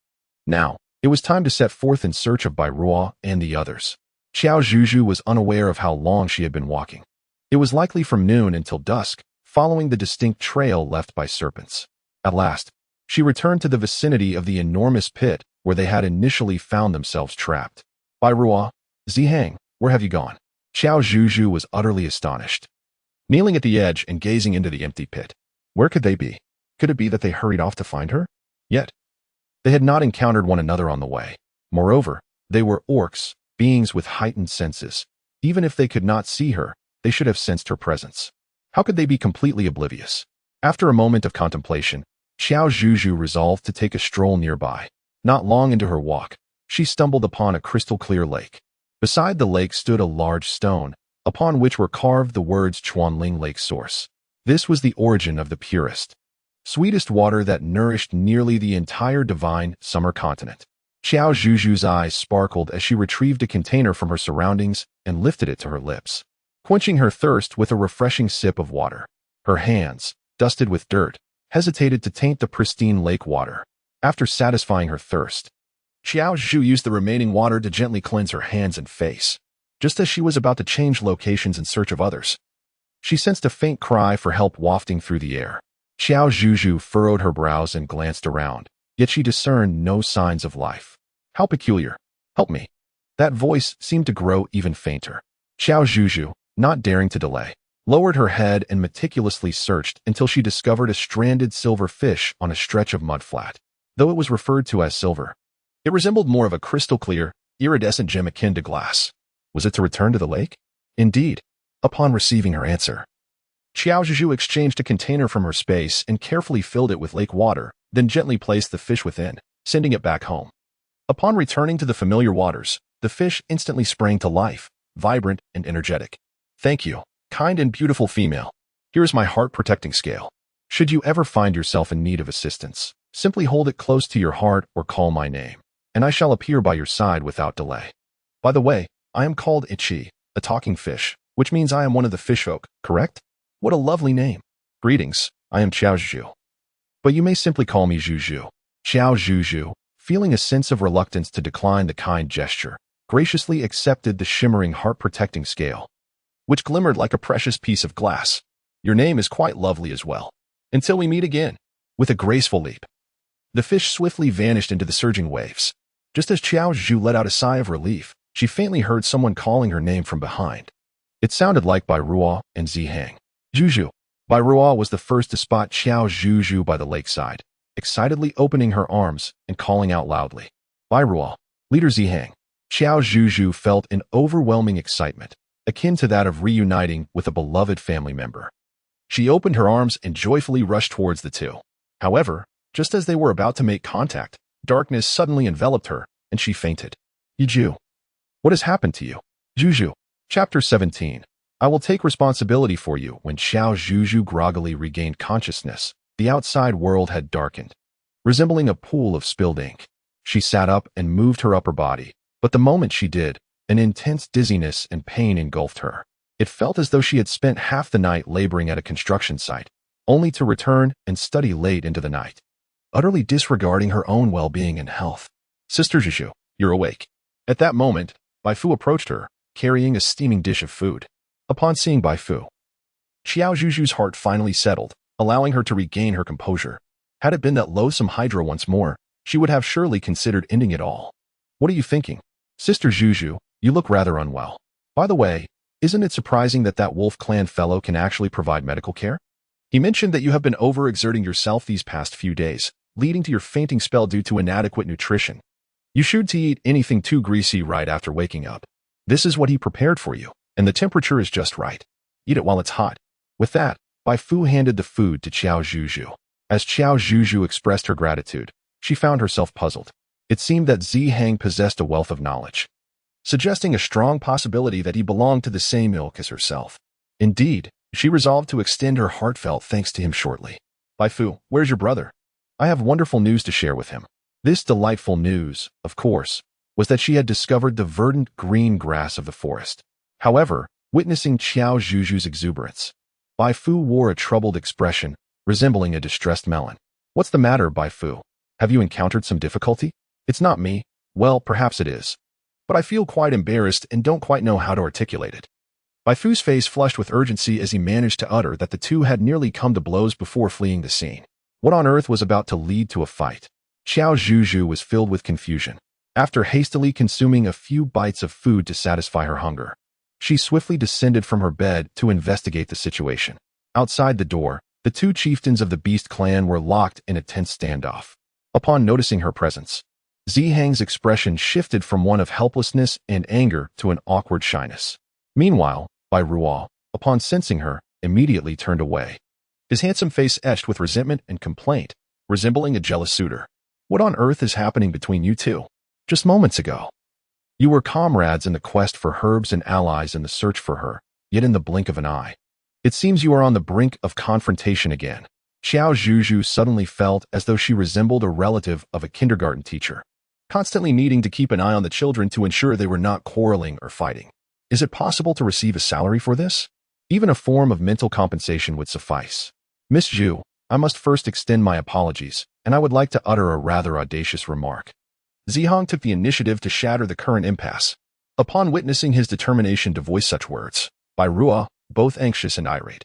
Now, it was time to set forth in search of Bai Ruo and the others. Qiao Zhuzhu was unaware of how long she had been walking. It was likely from noon until dusk, following the distinct trail left by serpents. At last, she returned to the vicinity of the enormous pit where they had initially found themselves trapped. Bai Ruo, Zihang, where have you gone? Qiao Zhuzhu was utterly astonished, kneeling at the edge and gazing into the empty pit. Where could they be? Could it be that they hurried off to find her? Yet, they had not encountered one another on the way. Moreover, they were orcs, beings with heightened senses. Even if they could not see her, they should have sensed her presence. How could they be completely oblivious? After a moment of contemplation, Qiao Zhuzhu resolved to take a stroll nearby. Not long into her walk, she stumbled upon a crystal-clear lake. Beside the lake stood a large stone, upon which were carved the words Chuanling Lake Source. This was the origin of the purest, sweetest water that nourished nearly the entire divine summer continent. Qiao Zhuzhu's eyes sparkled as she retrieved a container from her surroundings and lifted it to her lips, quenching her thirst with a refreshing sip of water. Her hands, dusted with dirt, hesitated to taint the pristine lake water. After satisfying her thirst, Qiao Zhuzhu used the remaining water to gently cleanse her hands and face. Just as she was about to change locations in search of others, she sensed a faint cry for help wafting through the air. Qiao Zhuzhu furrowed her brows and glanced around, yet she discerned no signs of life. How peculiar. Help me. That voice seemed to grow even fainter. Qiao Zhuzhu, not daring to delay, lowered her head and meticulously searched until she discovered a stranded silver fish on a stretch of mudflat. Though it was referred to as silver, it resembled more of a crystal-clear, iridescent gem akin to glass. Was it to return to the lake? Indeed. Upon receiving her answer, Qiao Zhuzhu exchanged a container from her space and carefully filled it with lake water, then gently placed the fish within, sending it back home. Upon returning to the familiar waters, the fish instantly sprang to life, vibrant and energetic. Thank you, kind and beautiful female. Here is my heart-protecting scale. Should you ever find yourself in need of assistance, simply hold it close to your heart or call my name, and I shall appear by your side without delay. By the way, I am called Ichi, a talking fish, which means I am one of the fishfolk, correct? What a lovely name. Greetings, I am Qiao Zhuzhu. But you may simply call me Zhuzhu. Qiao Zhuzhu, feeling a sense of reluctance to decline the kind gesture, graciously accepted the shimmering heart-protecting scale, which glimmered like a precious piece of glass. Your name is quite lovely as well. Until we meet again. With a graceful leap, the fish swiftly vanished into the surging waves. Just as Qiao Zhuzhu let out a sigh of relief, she faintly heard someone calling her name from behind. It sounded like Bai Ruo and Zihang. Zhuzhu. Bai Ruo was the first to spot Qiao Zhuzhu by the lakeside, excitedly opening her arms and calling out loudly. Bai Ruo. Leader Zihang. Qiao Zhuzhu felt an overwhelming excitement, akin to that of reuniting with a beloved family member. She opened her arms and joyfully rushed towards the two. However, just as they were about to make contact, darkness suddenly enveloped her, and she fainted. Zhuzhu. What has happened to you? Zhuzhu. Chapter 17. I will take responsibility for you. When Qiao Zhuzhu groggily regained consciousness, the outside world had darkened, resembling a pool of spilled ink. She sat up and moved her upper body, but the moment she did, an intense dizziness and pain engulfed her. It felt as though she had spent half the night laboring at a construction site, only to return and study late into the night, utterly disregarding her own well-being and health. Sister Zhuzhu, you're awake. At that moment, Bai Fu approached her, carrying a steaming dish of food. Upon seeing Bai Fu, Qiao Zhuzhu's heart finally settled, allowing her to regain her composure. Had it been that loathsome Hydra once more, she would have surely considered ending it all. What are you thinking? Sister Zhuzhu, you look rather unwell. By the way, isn't it surprising that Wolf Clan fellow can actually provide medical care? He mentioned that you have been overexerting yourself these past few days, leading to your fainting spell due to inadequate nutrition. You should eat anything too greasy right after waking up. This is what he prepared for you, and the temperature is just right. Eat it while it's hot. With that, Bai Fu handed the food to Qiao Zhuzhu. As Qiao Zhuzhu expressed her gratitude, she found herself puzzled. It seemed that Zihang possessed a wealth of knowledge, suggesting a strong possibility that he belonged to the same ilk as herself. Indeed, she resolved to extend her heartfelt thanks to him shortly. Bai Fu, where's your brother? I have wonderful news to share with him. This delightful news, of course, was that she had discovered the verdant green grass of the forest. However, witnessing Qiao Zhuzhu's exuberance, Bai Fu wore a troubled expression, resembling a distressed melon. What's the matter, Bai Fu? Have you encountered some difficulty? It's not me. Well, perhaps it is. But I feel quite embarrassed and don't quite know how to articulate it. Bai Fu's face flushed with urgency as he managed to utter that the two had nearly come to blows before fleeing the scene. What on earth was about to lead to a fight? Qiao Zhuzhu was filled with confusion. After hastily consuming a few bites of food to satisfy her hunger, she swiftly descended from her bed to investigate the situation. Outside the door, the two chieftains of the Beast clan were locked in a tense standoff. Upon noticing her presence, Zihang's expression shifted from one of helplessness and anger to an awkward shyness. Meanwhile, Bai Ruo, upon sensing her, immediately turned away, his handsome face etched with resentment and complaint, resembling a jealous suitor. What on earth is happening between you two? Just moments ago, you were comrades in the quest for herbs and allies in the search for her, yet in the blink of an eye, it seems you are on the brink of confrontation again. Qiao Zhuzhu suddenly felt as though she resembled a relative of a kindergarten teacher, constantly needing to keep an eye on the children to ensure they were not quarreling or fighting. Is it possible to receive a salary for this? Even a form of mental compensation would suffice. Miss Zhu, I must first extend my apologies, and I would like to utter a rather audacious remark. Zihang took the initiative to shatter the current impasse. Upon witnessing his determination to voice such words, Bai Ruo, both anxious and irate,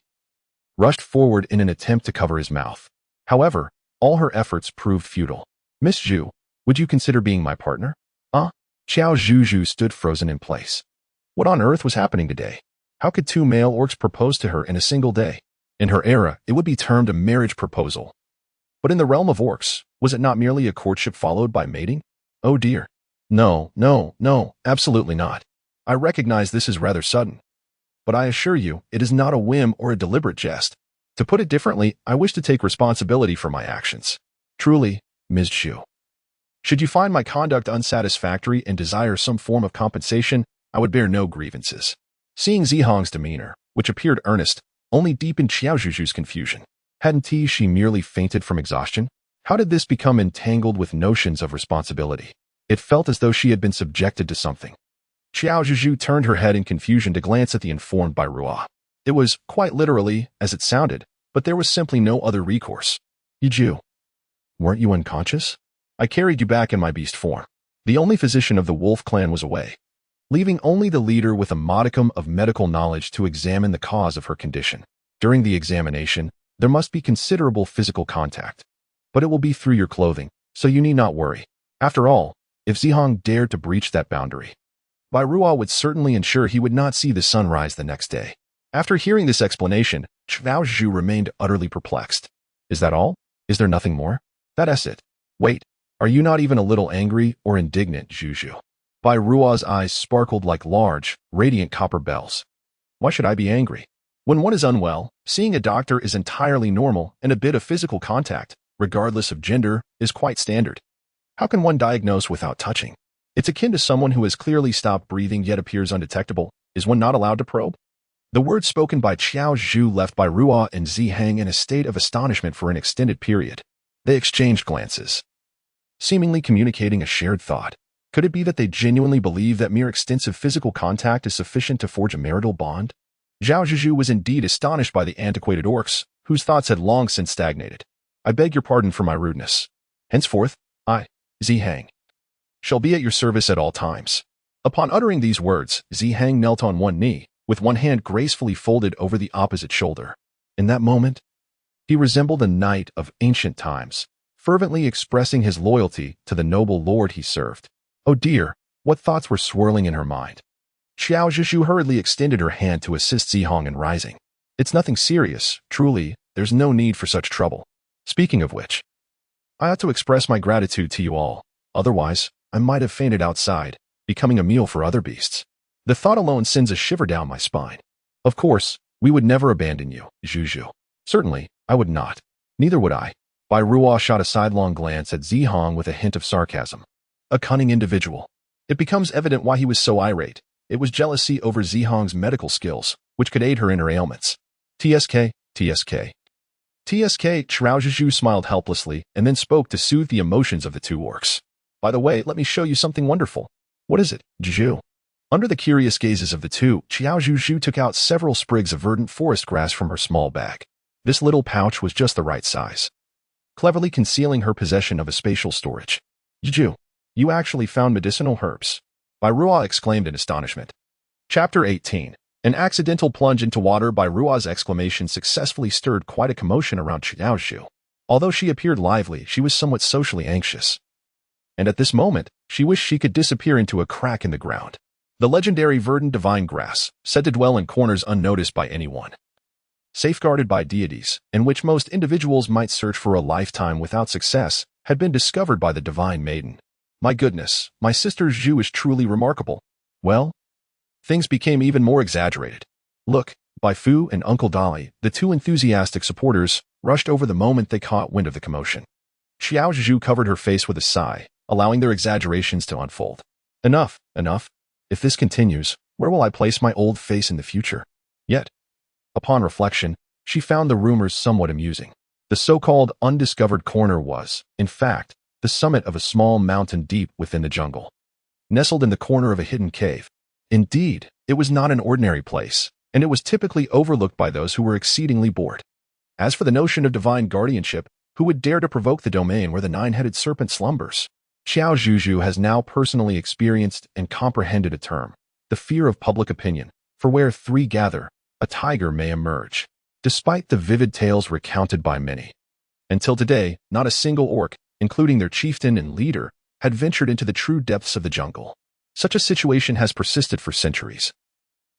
rushed forward in an attempt to cover his mouth. However, all her efforts proved futile. Miss Zhu, would you consider being my partner? Qiao Zhuzhu stood frozen in place. What on earth was happening today? How could two male orcs propose to her in a single day? In her era, it would be termed a marriage proposal. But in the realm of orcs, was it not merely a courtship followed by mating? Oh dear. No, absolutely not. I recognize this is rather sudden, but I assure you, it is not a whim or a deliberate jest. To put it differently, I wish to take responsibility for my actions. Truly, Ms. Zhu. Should you find my conduct unsatisfactory and desire some form of compensation, I would bear no grievances. Seeing Zihang's demeanor, which appeared earnest, only deepened Qiao Zhuzhu's confusion. Hadn't she merely fainted from exhaustion? How did this become entangled with notions of responsibility? It felt as though she had been subjected to something. Qiao Zhuzhu turned her head in confusion to glance at the informed Bai Ruo. It was, quite literally, as it sounded, but there was simply no other recourse. Zhuzhu, weren't you unconscious? I carried you back in my beast form. The only physician of the wolf clan was away, leaving only the leader with a modicum of medical knowledge to examine the cause of her condition. During the examination, there must be considerable physical contact, but it will be through your clothing, so you need not worry. After all, if Zihong dared to breach that boundary, Bai Ruo would certainly ensure he would not see the sun rise the next day. After hearing this explanation, Qiao Zhuzhu remained utterly perplexed. Is that all? Is there nothing more? That's it. Wait, are you not even a little angry or indignant, Zhuzhu? Bai Ruo's eyes sparkled like large, radiant copper bells. Why should I be angry? When one is unwell, seeing a doctor is entirely normal, and a bit of physical contact, regardless of gender, is quite standard. How can one diagnose without touching? It's akin to someone who has clearly stopped breathing yet appears undetectable. Is one not allowed to probe? The words spoken by Qiao Zhuzhu left Bai Ruo and Zihang in a state of astonishment for an extended period. They exchanged glances, seemingly communicating a shared thought. Could it be that they genuinely believe that mere extensive physical contact is sufficient to forge a marital bond? Qiao Zhuzhu was indeed astonished by the antiquated orcs, whose thoughts had long since stagnated. I beg your pardon for my rudeness. Henceforth, I, Zihang, shall be at your service at all times. Upon uttering these words, Zihang knelt on one knee, with one hand gracefully folded over the opposite shoulder. In that moment, he resembled a knight of ancient times, fervently expressing his loyalty to the noble lord he served. Oh dear, what thoughts were swirling in her mind? Qiao Zhuzhu hurriedly extended her hand to assist Zihong in rising. It's nothing serious, truly, there's no need for such trouble. Speaking of which, I ought to express my gratitude to you all, otherwise, I might have fainted outside, becoming a meal for other beasts. The thought alone sends a shiver down my spine. Of course, we would never abandon you, Zhuzhu. Certainly, I would not. Neither would I. Bai Ruo shot a sidelong glance at Zihong with a hint of sarcasm. A cunning individual. It becomes evident why he was so irate. It was jealousy over Zihong's medical skills, which could aid her in her ailments. TSK. Qiao Zhuzhu smiled helplessly and then spoke to soothe the emotions of the two orcs. By the way, let me show you something wonderful. What is it, Zhuzhu? Under the curious gazes of the two, Qiao Zhuzhu took out several sprigs of verdant forest grass from her small bag. This little pouch was just the right size, cleverly concealing her possession of a spatial storage. Zhuzhu, you actually found medicinal herbs? Bai Ruo exclaimed in astonishment. Chapter 18. An accidental plunge into water. Bai Ruo's exclamation successfully stirred quite a commotion around Qiao Zhuzhu. Although she appeared lively, she was somewhat socially anxious. And at this moment, she wished she could disappear into a crack in the ground. The legendary verdant divine grass, said to dwell in corners unnoticed by anyone, safeguarded by deities, in which most individuals might search for a lifetime without success, had been discovered by the divine maiden. My goodness, my sister Zhu is truly remarkable. Well, things became even more exaggerated. Look, Bai Fu and Uncle Dolly, the two enthusiastic supporters, rushed over the moment they caught wind of the commotion. Qiao Zhuzhu covered her face with a sigh, allowing their exaggerations to unfold. Enough, enough. If this continues, where will I place my old face in the future? Yet, upon reflection, she found the rumors somewhat amusing. The so-called undiscovered corner was, in fact, the summit of a small mountain deep within the jungle, nestled in the corner of a hidden cave. Indeed, it was not an ordinary place, and it was typically overlooked by those who were exceedingly bored. As for the notion of divine guardianship, who would dare to provoke the domain where the nine-headed serpent slumbers? Qiao Zhuzhu has now personally experienced and comprehended a term, the fear of public opinion, for where three gather, a tiger may emerge. Despite the vivid tales recounted by many, until today, not a single orc, including their chieftain and leader, had ventured into the true depths of the jungle. Such a situation has persisted for centuries,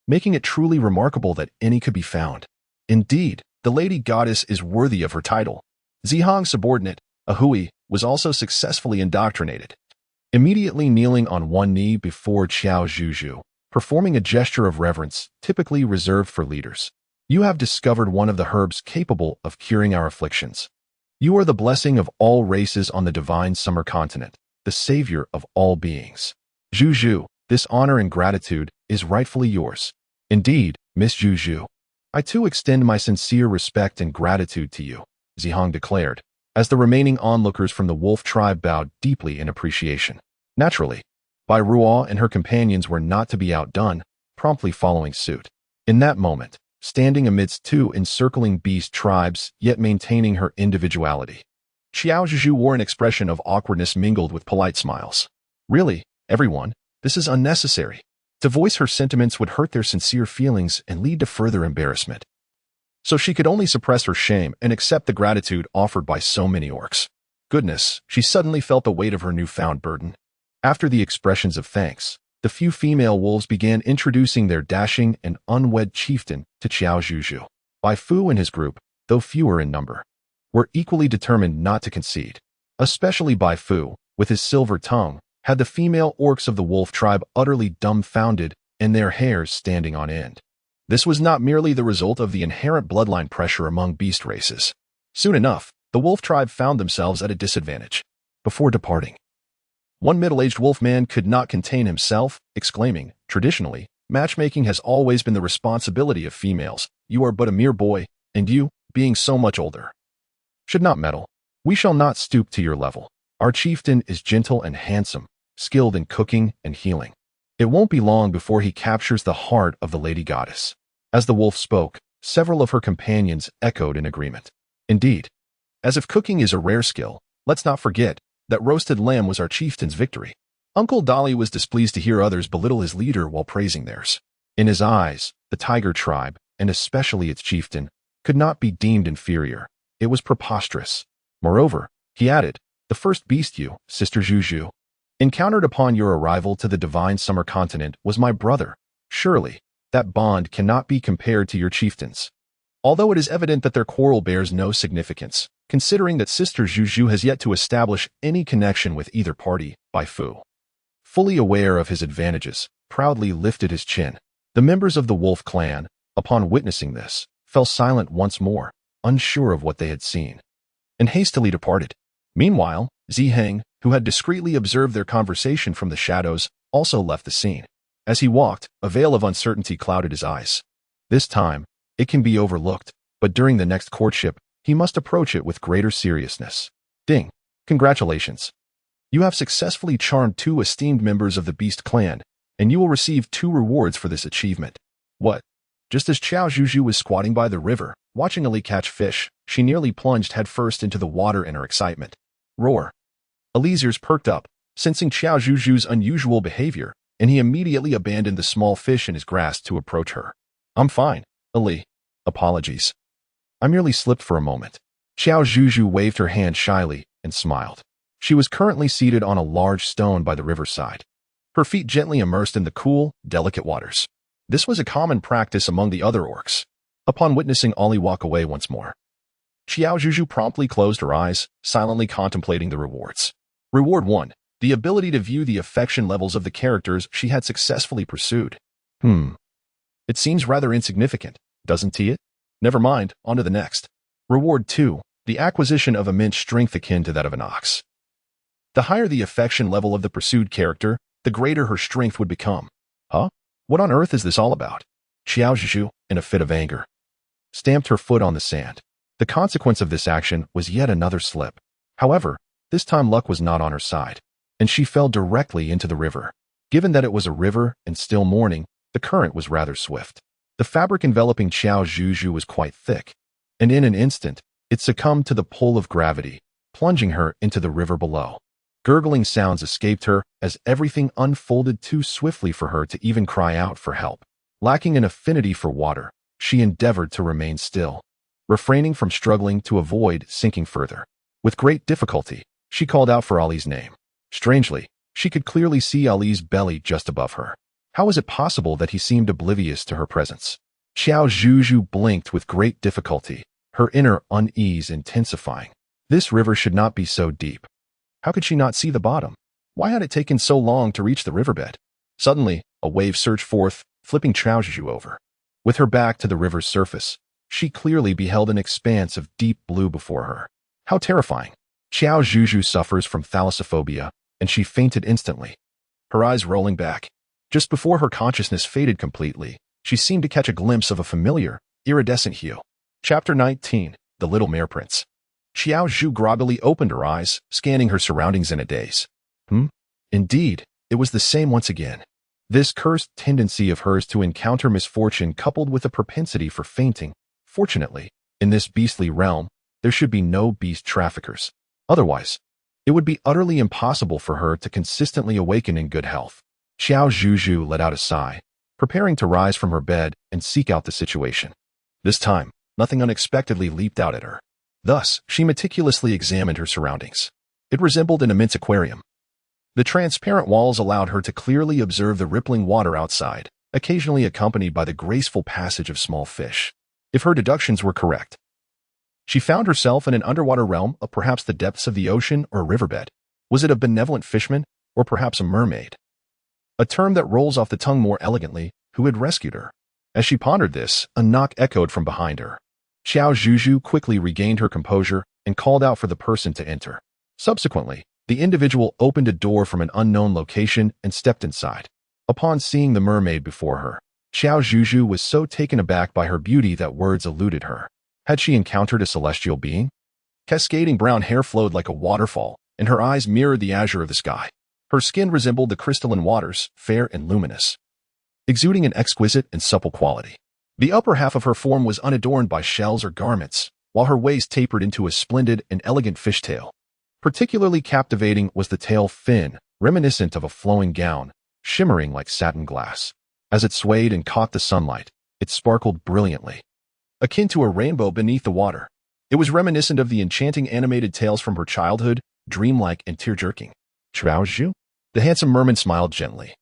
making it truly remarkable that any could be found. Indeed, the lady goddess is worthy of her title. Zihong's subordinate, Ahui, was also successfully indoctrinated. Immediately kneeling on one knee before Qiao Zhuzhu, performing a gesture of reverence typically reserved for leaders. You have discovered one of the herbs capable of curing our afflictions. You are the blessing of all races on the divine summer continent, the savior of all beings. Zhuzhu, this honor and gratitude is rightfully yours. Indeed, Miss Zhuzhu, I too extend my sincere respect and gratitude to you, Zihong declared, as the remaining onlookers from the wolf tribe bowed deeply in appreciation. Naturally, Bai Ruo and her companions were not to be outdone, promptly following suit. In that moment, standing amidst two encircling beast tribes, yet maintaining her individuality. Qiao Zhuzhu wore an expression of awkwardness mingled with polite smiles. Really, everyone, this is unnecessary. To voice her sentiments would hurt their sincere feelings and lead to further embarrassment. So she could only suppress her shame and accept the gratitude offered by so many orcs. Goodness, she suddenly felt the weight of her newfound burden. After the expressions of thanks, the few female wolves began introducing their dashing and unwed chieftain to Qiao Zhuzhu. Bai Fu and his group, though fewer in number, were equally determined not to concede. Especially Bai Fu, with his silver tongue, had the female orcs of the wolf tribe utterly dumbfounded and their hairs standing on end. This was not merely the result of the inherent bloodline pressure among beast races. Soon enough, the wolf tribe found themselves at a disadvantage. Before departing, one middle-aged wolf man could not contain himself, exclaiming, "Traditionally, matchmaking has always been the responsibility of females. You are but a mere boy, and you, being so much older, should not meddle. We shall not stoop to your level. Our chieftain is gentle and handsome, skilled in cooking and healing. It won't be long before he captures the heart of the lady goddess." As the wolf spoke, several of her companions echoed in agreement. Indeed, as if cooking is a rare skill, let's not forget that roasted lamb was our chieftain's victory. Uncle Dolly was displeased to hear others belittle his leader while praising theirs. In his eyes, the tiger tribe, and especially its chieftain, could not be deemed inferior. It was preposterous. Moreover, he added, the first beast you, Sister Zhuzhu, encountered upon your arrival to the divine summer continent was my brother. Surely, that bond cannot be compared to your chieftain's. Although it is evident that their quarrel bears no significance, considering that Sister Zhuzhu has yet to establish any connection with either party, Bai Fu, fully aware of his advantages, proudly lifted his chin. The members of the wolf clan, upon witnessing this, fell silent once more, unsure of what they had seen, and hastily departed. Meanwhile, Ziheng, who had discreetly observed their conversation from the shadows, also left the scene. As he walked, a veil of uncertainty clouded his eyes. This time, it can be overlooked, but during the next courtship, he must approach it with greater seriousness. Ding! Congratulations! You have successfully charmed 2 esteemed members of the Beast clan, and you will receive 2 rewards for this achievement. What? Just as Qiao Zhuzhu was squatting by the river, watching Ali catch fish, she nearly plunged headfirst into the water in her excitement. Roar! Ali's ears perked up, sensing Qiao Zhuzhu's unusual behavior, and he immediately abandoned the small fish in his grasp to approach her. I'm fine, Ali. Apologies. I merely slipped for a moment. Qiao Zhuzhu waved her hand shyly and smiled. She was currently seated on a large stone by the riverside, her feet gently immersed in the cool, delicate waters. This was a common practice among the other orcs. Upon witnessing Ali walk away once more, Qiao Zhuzhu promptly closed her eyes, silently contemplating the rewards. Reward 1. The ability to view the affection levels of the characters she had successfully pursued. It seems rather insignificant, doesn't it? Never mind, on to the next. Reward 2. The acquisition of immense strength akin to that of an ox. The higher the affection level of the pursued character, the greater her strength would become. Huh? What on earth is this all about? Qiao Zhuzhu, in a fit of anger, stamped her foot on the sand. The consequence of this action was yet another slip. However, this time luck was not on her side, and she fell directly into the river. Given that it was a river and still morning, the current was rather swift. The fabric enveloping Qiao Zhuzhu was quite thick, and in an instant, it succumbed to the pull of gravity, plunging her into the river below. Gurgling sounds escaped her as everything unfolded too swiftly for her to even cry out for help. Lacking an affinity for water, she endeavored to remain still, refraining from struggling to avoid sinking further. With great difficulty, she called out for Ali's name. Strangely, she could clearly see Ali's belly just above her. How was it possible that he seemed oblivious to her presence? Qiao Zhuzhu blinked with great difficulty, her inner unease intensifying. This river should not be so deep. How could she not see the bottom? Why had it taken so long to reach the riverbed? Suddenly, a wave surged forth, flipping Qiao Zhuzhu over. With her back to the river's surface, she clearly beheld an expanse of deep blue before her. How terrifying! Qiao Zhuzhu suffers from thalassophobia, and she fainted instantly, her eyes rolling back. Just before her consciousness faded completely, she seemed to catch a glimpse of a familiar, iridescent hue. Chapter 19. The Little Mare Prince. Qiao Zhuzhu groggily opened her eyes, scanning her surroundings in a daze. Indeed, it was the same once again. This cursed tendency of hers to encounter misfortune coupled with a propensity for fainting. Fortunately, in this beastly realm, there should be no beast traffickers. Otherwise, it would be utterly impossible for her to consistently awaken in good health. Qiao Zhuzhu let out a sigh, preparing to rise from her bed and seek out the situation. This time, nothing unexpectedly leaped out at her. Thus, she meticulously examined her surroundings. It resembled an immense aquarium. The transparent walls allowed her to clearly observe the rippling water outside, occasionally accompanied by the graceful passage of small fish. If her deductions were correct, she found herself in an underwater realm of perhaps the depths of the ocean or a riverbed. Was it a benevolent fisherman, or perhaps a mermaid? A term that rolls off the tongue more elegantly, who had rescued her? As she pondered this, a knock echoed from behind her. Qiao Zhuzhu quickly regained her composure and called out for the person to enter. Subsequently, the individual opened a door from an unknown location and stepped inside. Upon seeing the mermaid before her, Qiao Zhuzhu was so taken aback by her beauty that words eluded her. Had she encountered a celestial being? Cascading brown hair flowed like a waterfall, and her eyes mirrored the azure of the sky. Her skin resembled the crystalline waters, fair and luminous, exuding an exquisite and supple quality. The upper half of her form was unadorned by shells or garments, while her waist tapered into a splendid and elegant fishtail. Particularly captivating was the tail fin, reminiscent of a flowing gown, shimmering like satin glass. As it swayed and caught the sunlight, it sparkled brilliantly, akin to a rainbow beneath the water. It was reminiscent of the enchanting animated tales from her childhood, dreamlike and tear-jerking. Qiao Zhuzhu? The handsome merman smiled gently,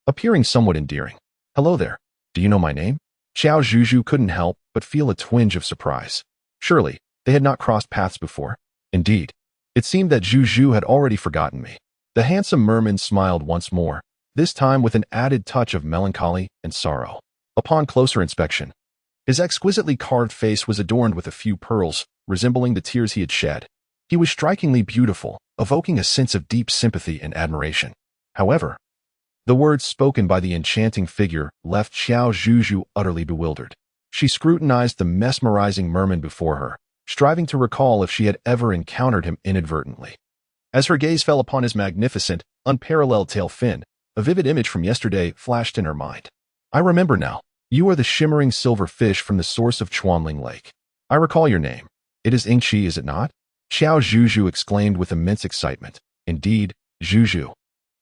appearing somewhat endearing. Hello there. Do you know my name? Qiao Zhuzhu couldn't help but feel a twinge of surprise. Surely, they had not crossed paths before. Indeed, it seemed that Zhuzhu had already forgotten me. The handsome merman smiled once more, this time with an added touch of melancholy and sorrow. Upon closer inspection, his exquisitely carved face was adorned with a few pearls, resembling the tears he had shed. He was strikingly beautiful, evoking a sense of deep sympathy and admiration. However, the words spoken by the enchanting figure left Qiao Zhuzhu utterly bewildered. She scrutinized the mesmerizing merman before her, striving to recall if she had ever encountered him inadvertently. As her gaze fell upon his magnificent, unparalleled tail fin, a vivid image from yesterday flashed in her mind. I remember now. You are the shimmering silver fish from the source of Chuanling Lake. I recall your name. It is Ingqi, is it not? Qiao Zhuzhu exclaimed with immense excitement. Indeed, Zhuzhu.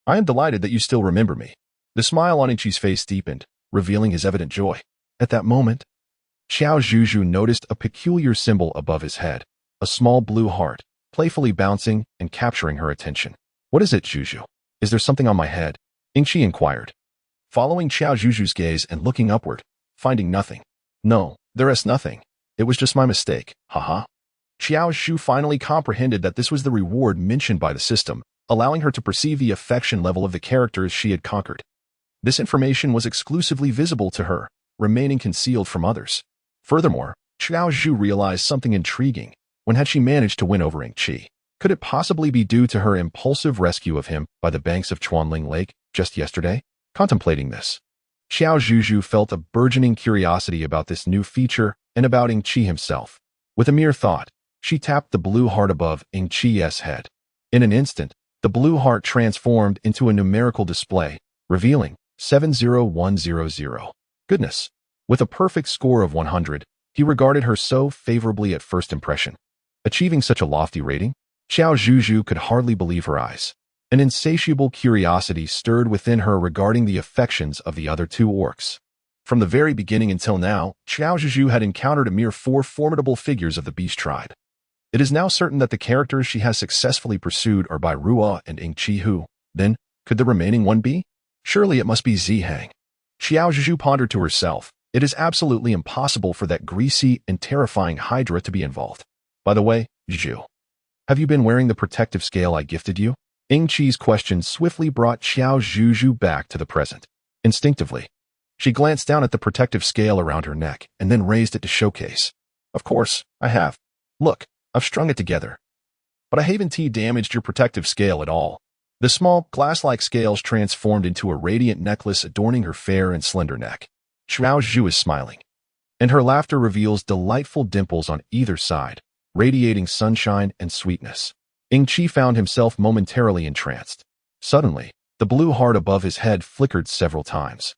I am delighted that you still remember me. The smile on Ingqi's face deepened, revealing his evident joy. At that moment, Qiao Zhuzhu noticed a peculiar symbol above his head, a small blue heart, playfully bouncing and capturing her attention. What is it, Zhuzhu? Is there something on my head? Ingqi inquired, following Qiao Zhuzhu's gaze and looking upward, finding nothing. No, there is nothing. It was just my mistake, haha. Qiao Zhu finally comprehended that this was the reward mentioned by the system, allowing her to perceive the affection level of the characters she had conquered. This information was exclusively visible to her, remaining concealed from others. Furthermore, Qiao Zhu realized something intriguing. When had she managed to win over Ingqi? Could it possibly be due to her impulsive rescue of him by the banks of Chuanling Lake just yesterday? Contemplating this, Qiao Zhuzhu felt a burgeoning curiosity about this new feature and about Ingqi himself. With a mere thought, she tapped the blue heart above Ingqi's head. In an instant, the blue heart transformed into a numerical display, revealing 70100. Goodness! With a perfect score of 100, he regarded her so favorably at first impression. Achieving such a lofty rating, Qiao Zhuzhu could hardly believe her eyes. An insatiable curiosity stirred within her regarding the affections of the other two orcs. From the very beginning until now, Qiao Zhuzhu had encountered a mere 4 formidable figures of the beast tribe. It is now certain that the characters she has successfully pursued are by Ruo and Ingqi who, then, could the remaining one be? Surely it must be Zihang. Qiao Zhuzhu pondered to herself, it is absolutely impossible for that greasy and terrifying hydra to be involved. By the way, Zhu, have you been wearing the protective scale I gifted you? Ingqi's question swiftly brought Qiao Zhuzhu back to the present. Instinctively, she glanced down at the protective scale around her neck and then raised it to showcase. Of course, I have. Look, I've strung it together. But I haven't damaged your protective scale at all. The small, glass-like scales transformed into a radiant necklace adorning her fair and slender neck. Qiao Zhuzhu is smiling, and her laughter reveals delightful dimples on either side, radiating sunshine and sweetness. Ingqi found himself momentarily entranced. Suddenly, The blue heart above his head flickered several times,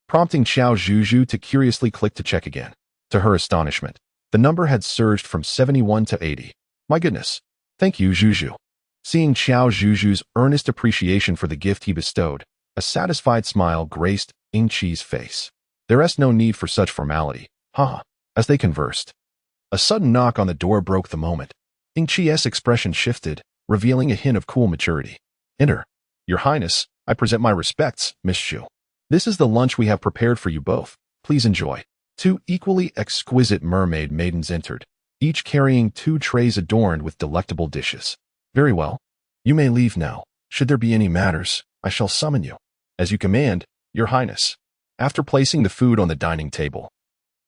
prompting Qiao Zhuzhu to curiously click to check again. To her astonishment, the number had surged from 71 to 80. My goodness. Thank you, Zhuzhu. Seeing Qiao Zhuzhu's earnest appreciation for the gift he bestowed, a satisfied smile graced Yingqi's face. There's no need for such formality, haha. As they conversed, a sudden knock on the door broke the moment. Yingqi's expression shifted, revealing a hint of cool maturity. Enter. Your Highness, I present my respects, Miss Zhu. This is the lunch we have prepared for you both. Please enjoy. Two equally exquisite mermaid maidens entered, each carrying 2 trays adorned with delectable dishes. Very well. You may leave now. Should there be any matters, I shall summon you. As you command, Your Highness. After placing the food on the dining table,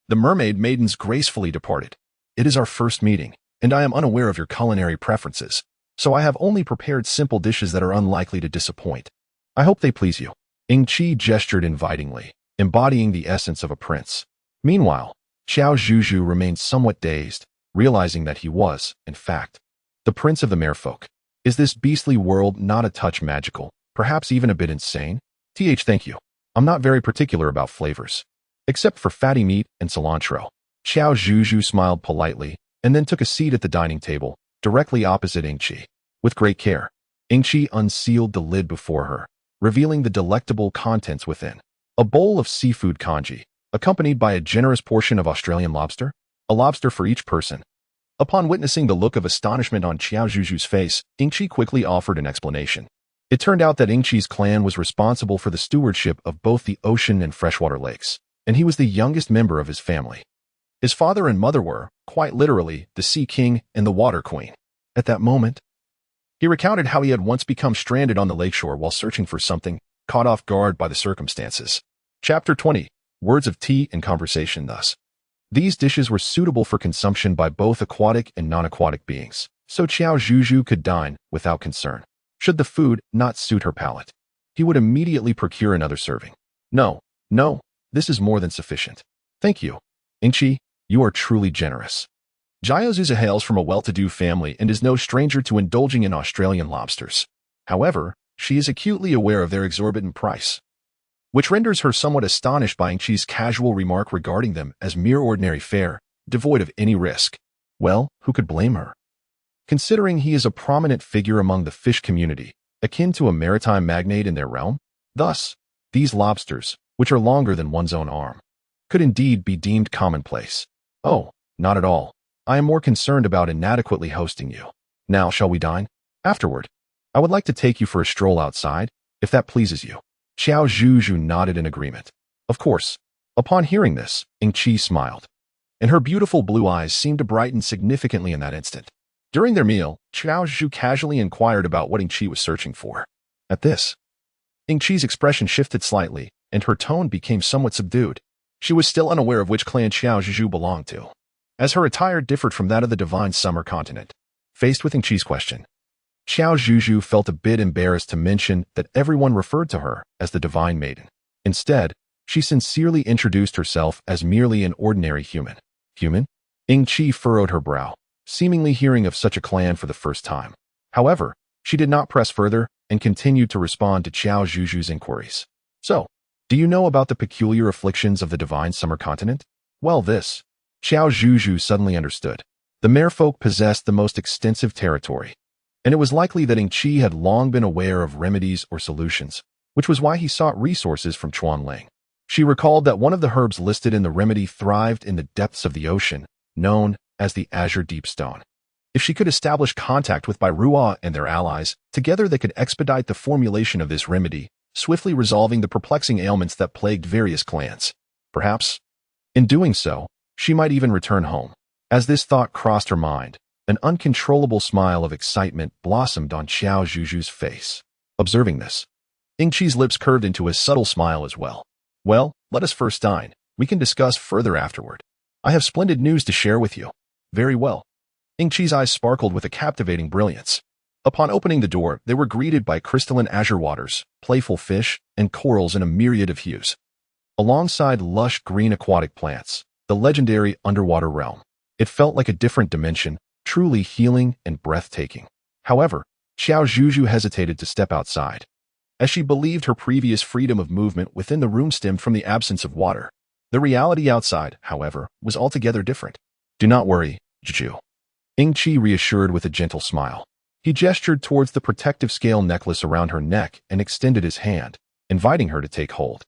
the mermaid maidens gracefully departed. It is our first meeting, and I am unaware of your culinary preferences, so I have only prepared simple dishes that are unlikely to disappoint. I hope they please you. Yingqi gestured invitingly, embodying the essence of a prince. Meanwhile, Qiao Zhuzhu remained somewhat dazed, realizing that he was, in fact, the prince of the merfolk. Is this beastly world not a touch magical, perhaps even a bit insane? Thank you. I'm not very particular about flavors, except for fatty meat and cilantro. Qiao Zhuzhu smiled politely and then took a seat at the dining table, directly opposite Yingqi. With great care, Yingqi unsealed the lid before her, revealing the delectable contents within. A bowl of seafood congee, accompanied by a generous portion of Australian lobster, a lobster for each person. Upon witnessing the look of astonishment on Qiao Zhuzhu's face, Yingqi quickly offered an explanation. It turned out that Yingqi's clan was responsible for the stewardship of both the ocean and freshwater lakes, and he was the youngest member of his family. His father and mother were, quite literally, the Sea King and the Water Queen. At that moment, he recounted how he had once become stranded on the lakeshore while searching for something, caught off guard by the circumstances. Chapter 20. Words of tea and conversation thus. These dishes were suitable for consumption by both aquatic and non-aquatic beings, so Qiao Zhuzhu could dine without concern. Should the food not suit her palate, he would immediately procure another serving. No, this is more than sufficient. Thank you. Yingqi, you are truly generous. Qiao Zhuzhu hails from a well-to-do family and is no stranger to indulging in Australian lobsters. However, she is acutely aware of their exorbitant price, which renders her somewhat astonished by Yingqi's casual remark regarding them as mere ordinary fare, devoid of any risk. Well, who could blame her? Considering he is a prominent figure among the fish community, akin to a maritime magnate in their realm. Thus, these lobsters, which are longer than one's own arm, could indeed be deemed commonplace. Oh, not at all. I am more concerned about inadequately hosting you. Now, shall we dine? Afterward, I would like to take you for a stroll outside, if that pleases you. Qiao Zhuzhu nodded in agreement. Of course. Upon hearing this, Yingqi smiled, and her beautiful blue eyes seemed to brighten significantly in that instant. During their meal, Qiao Zhuzhu casually inquired about what Yingqi was searching for. At this, Yingqi's expression shifted slightly, and her tone became somewhat subdued. She was still unaware of which clan Qiao Zhuzhu belonged to, as her attire differed from that of the divine summer continent. Faced with Yingqi's question, Qiao Zhuzhu felt a bit embarrassed to mention that everyone referred to her as the divine maiden. Instead, she sincerely introduced herself as merely an ordinary human. Human? Yingqi furrowed her brow, seemingly hearing of such a clan for the first time. However, she did not press further and continued to respond to Qiao Zhuzhu's inquiries. So, do you know about the peculiar afflictions of the divine summer continent? Well, this. Qiao Zhuzhu suddenly understood. The merfolk possessed the most extensive territory, and it was likely that Yingqi had long been aware of remedies or solutions, which was why he sought resources from Chuanling. She recalled that one of the herbs listed in the remedy thrived in the depths of the ocean, known as the Azure Deep Stone. If she could establish contact with Bairua and their allies, together they could expedite the formulation of this remedy, swiftly resolving the perplexing ailments that plagued various clans. Perhaps, in doing so, she might even return home. As this thought crossed her mind, an uncontrollable smile of excitement blossomed on Qiao Zhuzhu's face. Observing this, Yingqi's lips curved into a subtle smile as well. Well, let us first dine. We can discuss further afterward. I have splendid news to share with you. Very well. Yingqi's eyes sparkled with a captivating brilliance. Upon opening the door, they were greeted by crystalline azure waters, playful fish, and corals in a myriad of hues. Alongside lush green aquatic plants, the legendary underwater realm. It felt like a different dimension, truly healing and breathtaking. However, Qiao Zhuzhu hesitated to step outside. as she believed her previous freedom of movement within the room stemmed from the absence of water. The reality outside, however, was altogether different. Do not worry, Zhuzhu. Yingqi reassured with a gentle smile. He gestured towards the protective scale necklace around her neck and extended his hand, inviting her to take hold.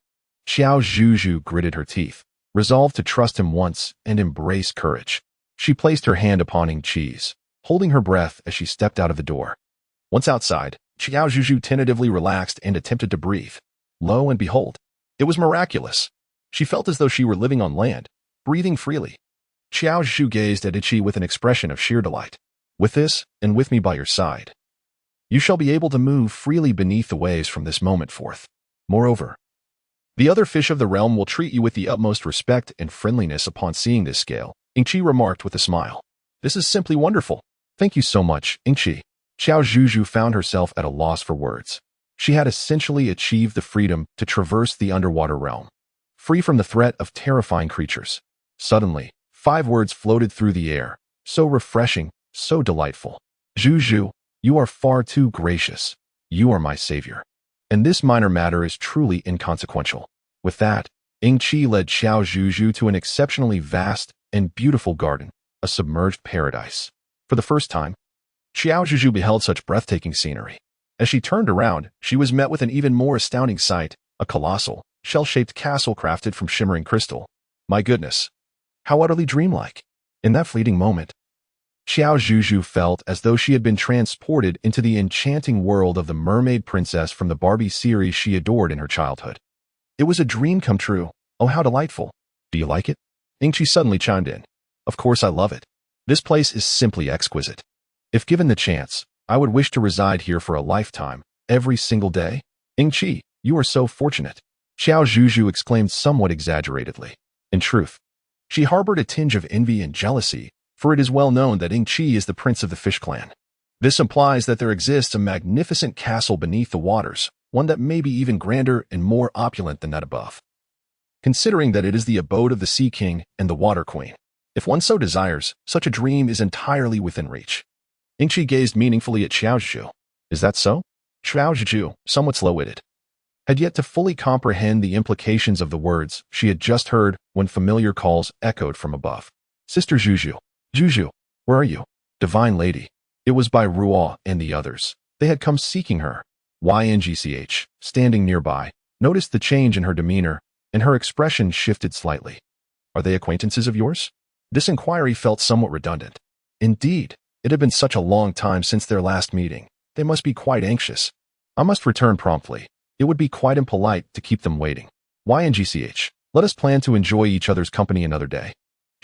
Qiao Zhuzhu gritted her teeth, resolved to trust him once and embrace courage. She placed her hand upon Yingqi's, holding her breath as she stepped out of the door. Once outside, Qiao Zhuzhu tentatively relaxed and attempted to breathe. Lo and behold, it was miraculous. She felt as though she were living on land, breathing freely. Qiao Zhuzhu gazed at Yingqi with an expression of sheer delight. With this, and with me by your side, you shall be able to move freely beneath the waves from this moment forth. Moreover, the other fish of the realm will treat you with the utmost respect and friendliness upon seeing this scale, Yingqi remarked with a smile. This is simply wonderful. Thank you so much, Yingqi. Qiao Zhuzhu found herself at a loss for words. She had essentially achieved the freedom to traverse the underwater realm, free from the threat of terrifying creatures. Suddenly, 5 words floated through the air, so refreshing, so delightful. Zhuzhu, you are far too gracious. You are my savior. And this minor matter is truly inconsequential. With that, Yingqi led Qiao Zhuzhu to an exceptionally vast and beautiful garden, a submerged paradise. For the first time, Qiao Zhuzhu beheld such breathtaking scenery. As she turned around, she was met with an even more astounding sight, a colossal, shell-shaped castle crafted from shimmering crystal. My goodness, how utterly dreamlike. In that fleeting moment, Qiao Zhuzhu felt as though she had been transported into the enchanting world of the mermaid princess from the Barbie series she adored in her childhood. It was a dream come true. Oh, how delightful. Do you like it? Yingqi suddenly chimed in. Of course I love it. This place is simply exquisite. If given the chance, I would wish to reside here for a lifetime, every single day. Yingqi, you are so fortunate. Qiao Zhuzhu exclaimed somewhat exaggeratedly. In truth, she harbored a tinge of envy and jealousy, for it is well known that Yingqi is the prince of the fish clan. This implies that there exists a magnificent castle beneath the waters, one that may be even grander and more opulent than that above. Considering that it is the abode of the Sea King and the Water Queen, if one so desires, such a dream is entirely within reach. Yingqi gazed meaningfully at Qiao Zhuzhu. Is that so? Qiao Zhuzhu, somewhat slow-witted, had yet to fully comprehend the implications of the words she had just heard when familiar calls echoed from above. Sister Zhuzhu. Zhuzhu, where are you? Divine Lady. It was by Ruo and the others. They had come seeking her. Yngch, standing nearby, noticed the change in her demeanor, and her expression shifted slightly. Are they acquaintances of yours? This inquiry felt somewhat redundant. Indeed, it had been such a long time since their last meeting. They must be quite anxious. I must return promptly. It would be quite impolite to keep them waiting. Yngch, let us plan to enjoy each other's company another day.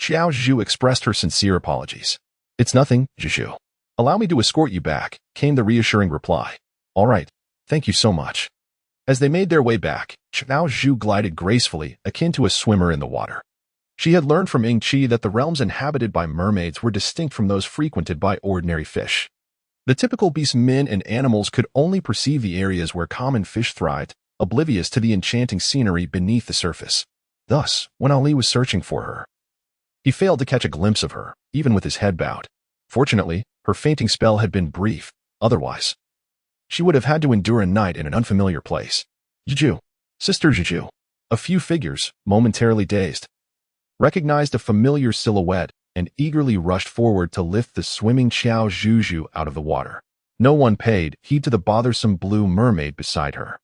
Qiao Zhuzhu expressed her sincere apologies. It's nothing, Zhuzhu. Allow me to escort you back, came the reassuring reply. All right, thank you so much. As they made their way back, Qiao Zhuzhu glided gracefully, akin to a swimmer in the water. She had learned from Yingqi that the realms inhabited by mermaids were distinct from those frequented by ordinary fish. The typical beast men and animals could only perceive the areas where common fish thrived, oblivious to the enchanting scenery beneath the surface. Thus, when Ali was searching for her, he failed to catch a glimpse of her, even with his head bowed. Fortunately, her fainting spell had been brief. Otherwise, she would have had to endure a night in an unfamiliar place. Zhuzhu, Sister Zhuzhu. A few figures, momentarily dazed, recognized a familiar silhouette and eagerly rushed forward to lift the swimming Qiao Zhuzhu out of the water. No one paid heed to the bothersome blue mermaid beside her.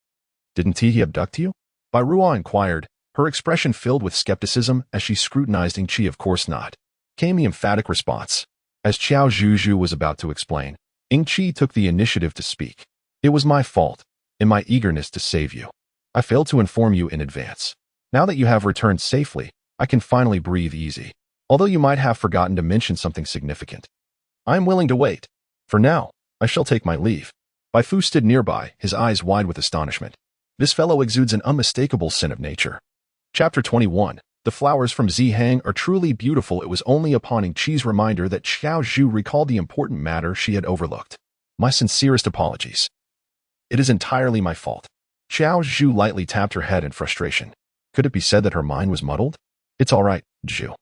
Didn't he abduct you? Ruo inquired, her expression filled with skepticism as she scrutinized Yingqi. Of course not, came the emphatic response. As Qiao Zhuzhu was about to explain, Yingqi took the initiative to speak. It was my fault, in my eagerness to save you. I failed to inform you in advance. Now that you have returned safely, I can finally breathe easy. Although you might have forgotten to mention something significant. I am willing to wait. For now, I shall take my leave. Bai Fu stood nearby, his eyes wide with astonishment. This fellow exudes an unmistakable scent of nature. Chapter 21. The flowers from Zihang are truly beautiful. It was only upon Yingqi's reminder that Qiao Zhuzhu recalled the important matter she had overlooked. My sincerest apologies. It is entirely my fault. Qiao Zhuzhu lightly tapped her head in frustration. Could it be said that her mind was muddled? It's all right, Zhuzhu.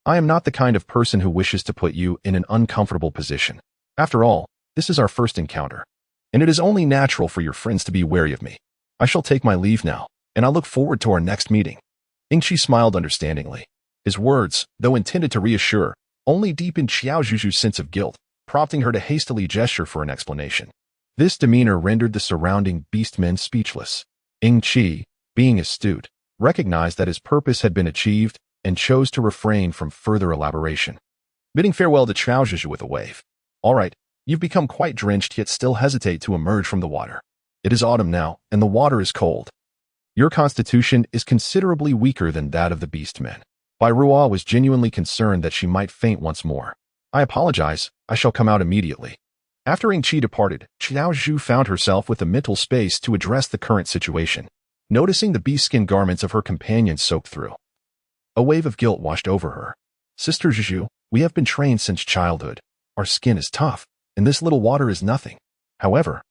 I am not the kind of person who wishes to put you in an uncomfortable position. After all, this is our first encounter, and it is only natural for your friends to be wary of me. I shall take my leave now, and I look forward to our next meeting. Yingqi smiled understandingly. His words, though intended to reassure, only deepened Qiao Zhuzhu's sense of guilt, prompting her to hastily gesture for an explanation. This demeanor rendered the surrounding beastmen speechless. Yingqi, being astute, recognized that his purpose had been achieved and chose to refrain from further elaboration. Bidding farewell to Qiao Zhuzhu with a wave. All right, you've become quite drenched yet still hesitate to emerge from the water. It is autumn now, and the water is cold. Your constitution is considerably weaker than that of the beastmen. Bai Ruo was genuinely concerned that she might faint once more. I apologize, I shall come out immediately. After Yingqi departed, Qiao Zhuzhu found herself with the mental space to address the current situation, noticing the beast-skin garments of her companions soaked through. A wave of guilt washed over her. Sister Zhuzhu, we have been trained since childhood. Our skin is tough, and this little water is nothing. However,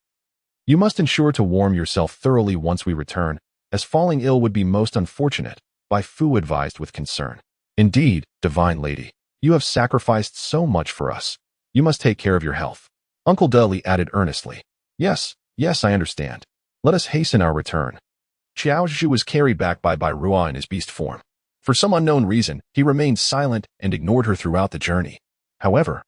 you must ensure to warm yourself thoroughly once we return, as falling ill would be most unfortunate, Bai Fu advised with concern. Indeed, divine lady, you have sacrificed so much for us. You must take care of your health. Uncle Dudley added earnestly. Yes, I understand. Let us hasten our return. Qiao Zhuzhu was carried back by Bai Ruo in his beast form. For some unknown reason, he remained silent and ignored her throughout the journey. However,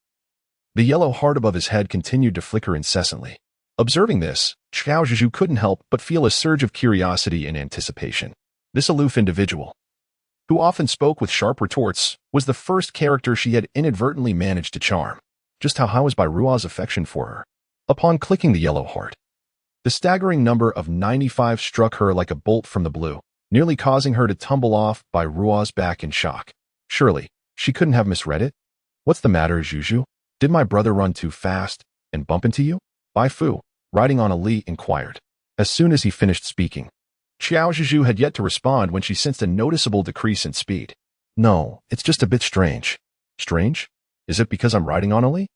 the yellow heart above his head continued to flicker incessantly. Observing this, Qiao Zhuzhu couldn't help but feel a surge of curiosity and anticipation. This aloof individual, who often spoke with sharp retorts, was the first character she had inadvertently managed to charm. Just how high was Bai Ruo's affection for her? Upon clicking the yellow heart, the staggering number of 95 struck her like a bolt from the blue, nearly causing her to tumble off Bai Ruo's back in shock. Surely, she couldn't have misread it? What's the matter, Zhuzhu? Did my brother run too fast and bump into you? Bai Fu, riding on a li, inquired. As soon as he finished speaking, Qiao Zhuzhu had yet to respond when she sensed a noticeable decrease in speed. No, it's just a bit strange. Strange? Is it because I'm riding on a li?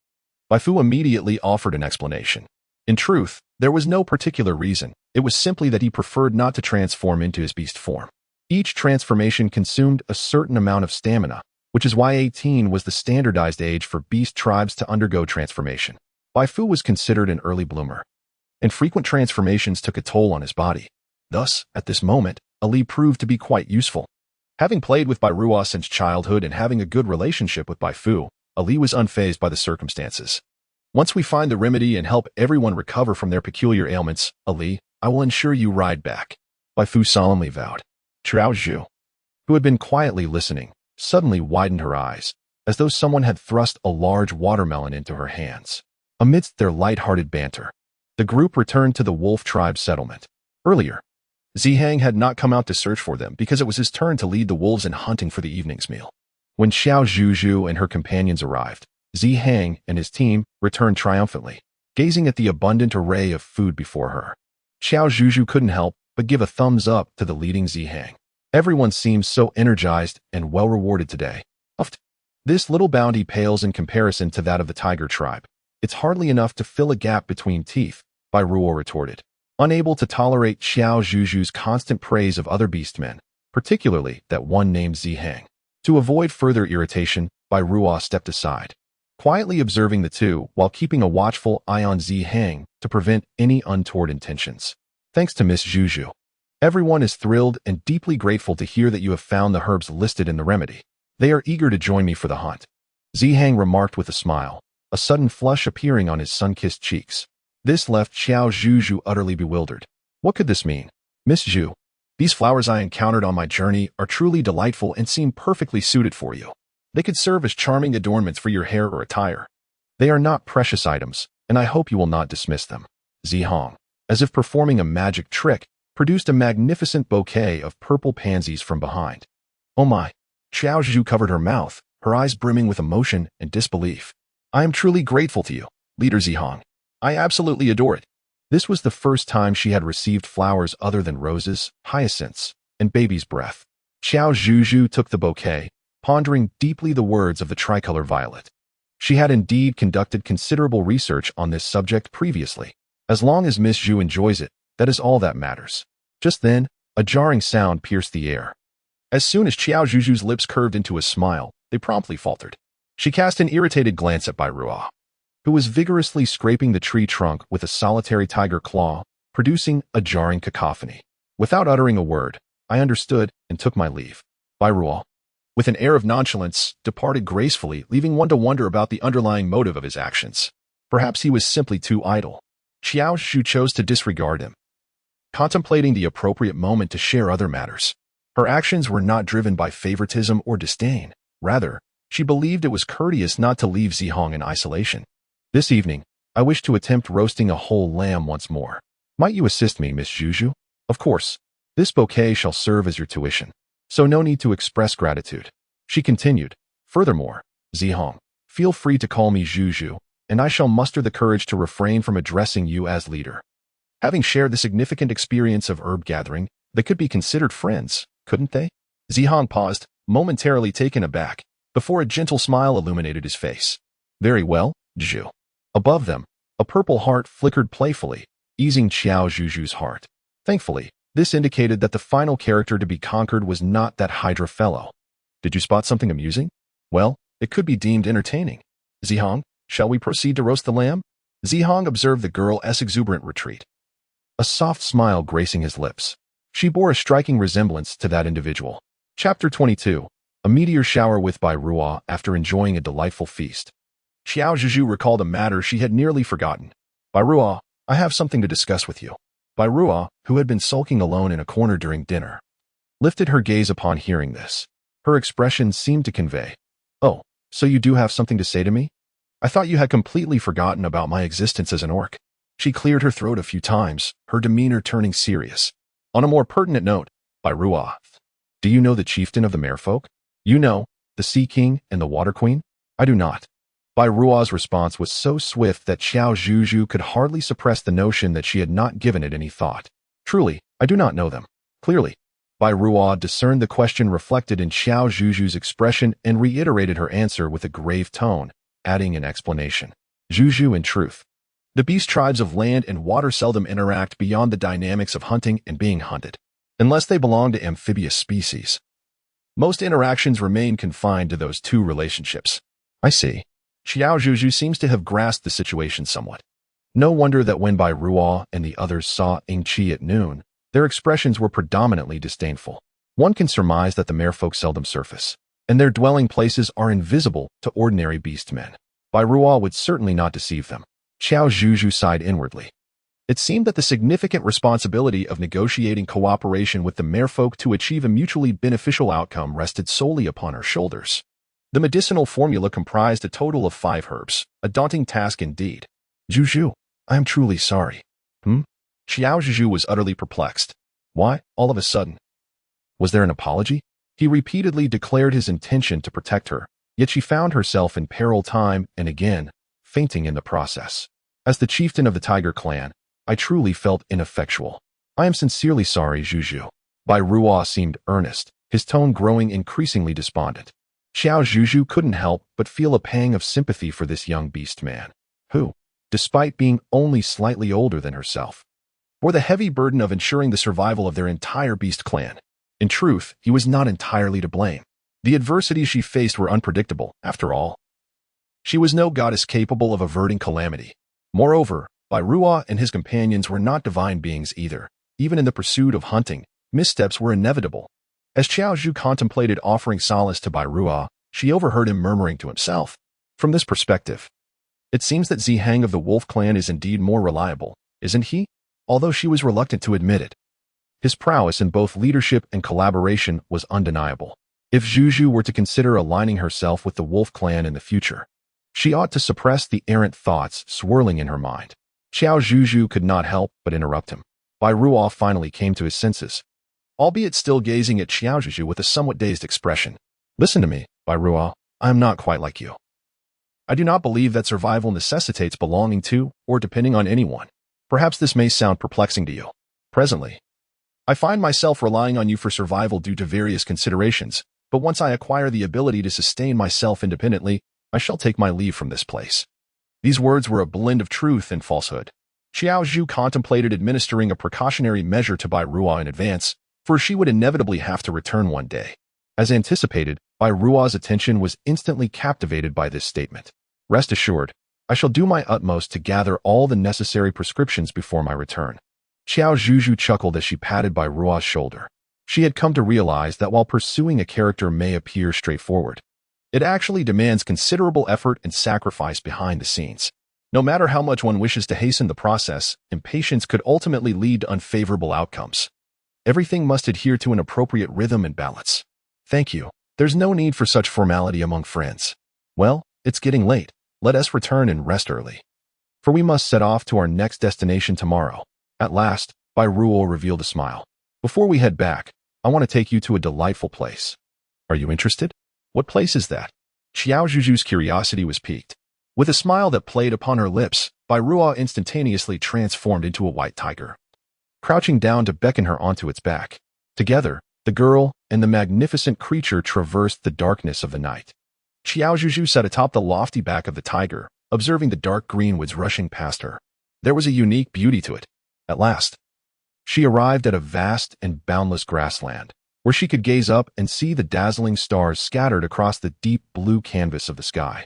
Bai Fu immediately offered an explanation. In truth, there was no particular reason. It was simply that he preferred not to transform into his beast form. Each transformation consumed a certain amount of stamina, which is why 18 was the standardized age for beast tribes to undergo transformation. Bai Fu was considered an early bloomer, and frequent transformations took a toll on his body. Thus, at this moment, Ali proved to be quite useful. Having played with Bai Ruo since childhood and having a good relationship with Bai Fu, Ali was unfazed by the circumstances. Once we find the remedy and help everyone recover from their peculiar ailments, Ali, I will ensure you ride back. Bai Fu solemnly vowed. Qiao Zhuzhu, who had been quietly listening, suddenly widened her eyes, as though someone had thrust a large watermelon into her hands. Amidst their light-hearted banter, the group returned to the wolf tribe settlement. Earlier, Zihang had not come out to search for them because it was his turn to lead the wolves in hunting for the evening's meal. When Qiao Zhuzhu and her companions arrived, Zihang and his team returned triumphantly, gazing at the abundant array of food before her. Qiao Zhuzhu couldn't help but give a thumbs up to the leading Zihang. Everyone seems so energized and well rewarded today. This little bounty pales in comparison to that of the tiger tribe. It's hardly enough to fill a gap between teeth, Bai Ruo retorted. Unable to tolerate Qiao Zhuzhu's constant praise of other beastmen, particularly that one named Zihang. To avoid further irritation, Bai Ruo stepped aside, quietly observing the two while keeping a watchful eye on Zihang to prevent any untoward intentions. Thanks to Miss Zhuzhu. Everyone is thrilled and deeply grateful to hear that you have found the herbs listed in the remedy. They are eager to join me for the hunt. Zihang remarked with a smile, a sudden flush appearing on his sun-kissed cheeks. This left Qiao Zhuzhu utterly bewildered. What could this mean? Miss Zhu, these flowers I encountered on my journey are truly delightful and seem perfectly suited for you. They could serve as charming adornments for your hair or attire. They are not precious items, and I hope you will not dismiss them. Zihang, as if performing a magic trick, produced a magnificent bouquet of purple pansies from behind. Oh my! Qiao Zhuzhu covered her mouth, her eyes brimming with emotion and disbelief. I am truly grateful to you, Leader Zihang. I absolutely adore it. This was the first time she had received flowers other than roses, hyacinths, and baby's breath. Qiao Zhuzhu took the bouquet, pondering deeply the words of the tricolor violet. She had indeed conducted considerable research on this subject previously. As long as Miss Zhu enjoys it, that is all that matters. Just then, a jarring sound pierced the air. As soon as Qiao Zhuzhu's lips curved into a smile, they promptly faltered. She cast an irritated glance at Bai Ruo, who was vigorously scraping the tree trunk with a solitary tiger claw, producing a jarring cacophony. Without uttering a word, I understood and took my leave. Bai Ruo, with an air of nonchalance, departed gracefully, leaving one to wonder about the underlying motive of his actions. Perhaps he was simply too idle. Qiao Zhuzhu chose to disregard him, contemplating the appropriate moment to share other matters. Her actions were not driven by favoritism or disdain. Rather, she believed it was courteous not to leave Zihong in isolation. This evening, I wish to attempt roasting a whole lamb once more. Might you assist me, Miss Zhuzhu? Of course. This bouquet shall serve as your tuition, so no need to express gratitude. She continued, furthermore, Zihong, feel free to call me Zhuzhu, and I shall muster the courage to refrain from addressing you as leader. Having shared the significant experience of herb gathering, they could be considered friends, couldn't they? Zihong paused, momentarily taken aback, before a gentle smile illuminated his face. Very well, Zhu. Above them, a purple heart flickered playfully, easing Qiao Zhuzhu's heart. Thankfully, this indicated that the final character to be conquered was not that Hydra fellow. Did you spot something amusing? Well, it could be deemed entertaining. Zihong, shall we proceed to roast the lamb? Zihong observed the girl's exuberant retreat, a soft smile gracing his lips. She bore a striking resemblance to that individual. Chapter 22. A meteor shower with Bai Ruo after enjoying a delightful feast. Qiao Zhuzhu recalled a matter she had nearly forgotten. Bai Ruo, I have something to discuss with you. Bai Ruo, who had been sulking alone in a corner during dinner, lifted her gaze upon hearing this. Her expression seemed to convey, oh, so you do have something to say to me? I thought you had completely forgotten about my existence as an orc. She cleared her throat a few times, her demeanor turning serious. On a more pertinent note, Bai Ruo, do you know the chieftain of the merfolk? You know, the Sea King and the Water Queen? I do not. Bai Ruo's response was so swift that Qiao Zhuzhu could hardly suppress the notion that she had not given it any thought. Truly, I do not know them. Clearly, Bai Ruo discerned the question reflected in Qiao Zhuzhu's expression and reiterated her answer with a grave tone, adding an explanation. Zhuzhu, in truth, the beast tribes of land and water seldom interact beyond the dynamics of hunting and being hunted, unless they belong to amphibious species. Most interactions remain confined to those two relationships. I see. Qiao Zhuzhu seems to have grasped the situation somewhat. No wonder that when Bai Ruo and the others saw Qi at noon, their expressions were predominantly disdainful. One can surmise that the merfolk seldom surface, and their dwelling places are invisible to ordinary beastmen. Bai Ruo would certainly not deceive them. Qiao Zhuzhu sighed inwardly. It seemed that the significant responsibility of negotiating cooperation with the merfolk to achieve a mutually beneficial outcome rested solely upon her shoulders. The medicinal formula comprised a total of 5 herbs, a daunting task indeed. Zhuzhu, I am truly sorry. Qiao Zhuzhu was utterly perplexed. Why, all of a sudden? Was there an apology? He repeatedly declared his intention to protect her, yet she found herself in peril time and again, fainting in the process. As the chieftain of the Tiger clan, I truly felt ineffectual. I am sincerely sorry, Zhuzhu. Bai Ruo seemed earnest, his tone growing increasingly despondent. Qiao Zhuzhu couldn't help but feel a pang of sympathy for this young beast man, who, despite being only slightly older than herself, bore the heavy burden of ensuring the survival of their entire beast clan. In truth, he was not entirely to blame. The adversities she faced were unpredictable, after all. She was no goddess capable of averting calamity. Moreover, Bai Ruo and his companions were not divine beings either. Even in the pursuit of hunting, missteps were inevitable. As Qiao Zhuzhu contemplated offering solace to Bai Ruo, she overheard him murmuring to himself. From this perspective, it seems that Zihang of the Wolf clan is indeed more reliable, isn't he? Although she was reluctant to admit it. His prowess in both leadership and collaboration was undeniable. If Zhuzhu were to consider aligning herself with the Wolf clan in the future, she ought to suppress the errant thoughts swirling in her mind. Qiao Zhuzhu could not help but interrupt him. Bai Ruo finally came to his senses, albeit still gazing at Qiao Zhuzhu with a somewhat dazed expression. Listen to me, Bai Ruo, I am not quite like you. I do not believe that survival necessitates belonging to or depending on anyone. Perhaps this may sound perplexing to you. Presently, I find myself relying on you for survival due to various considerations, but once I acquire the ability to sustain myself independently, I shall take my leave from this place. These words were a blend of truth and falsehood. Qiao Zhuzhu contemplated administering a precautionary measure to Bai Ruo in advance, for she would inevitably have to return one day. As anticipated, Bai Ruo's attention was instantly captivated by this statement. Rest assured, I shall do my utmost to gather all the necessary prescriptions before my return. Qiao Zhuzhu chuckled as she patted Bai Rua's shoulder. She had come to realize that while pursuing a character may appear straightforward, it actually demands considerable effort and sacrifice behind the scenes. No matter how much one wishes to hasten the process, impatience could ultimately lead to unfavorable outcomes. Everything must adhere to an appropriate rhythm and balance. Thank you. There's no need for such formality among friends. Well, it's getting late. Let us return and rest early, for we must set off to our next destination tomorrow. At last, Bai Ruo revealed a smile. Before we head back, I want to take you to a delightful place. Are you interested? What place is that? Qiao Zhuzhu's curiosity was piqued. With a smile that played upon her lips, Bai Ruo instantaneously transformed into a white tiger, crouching down to beckon her onto its back. Together, the girl and the magnificent creature traversed the darkness of the night. Qiao Zhuzhu sat atop the lofty back of the tiger, observing the dark green woods rushing past her. There was a unique beauty to it. At last, she arrived at a vast and boundless grassland, where she could gaze up and see the dazzling stars scattered across the deep blue canvas of the sky.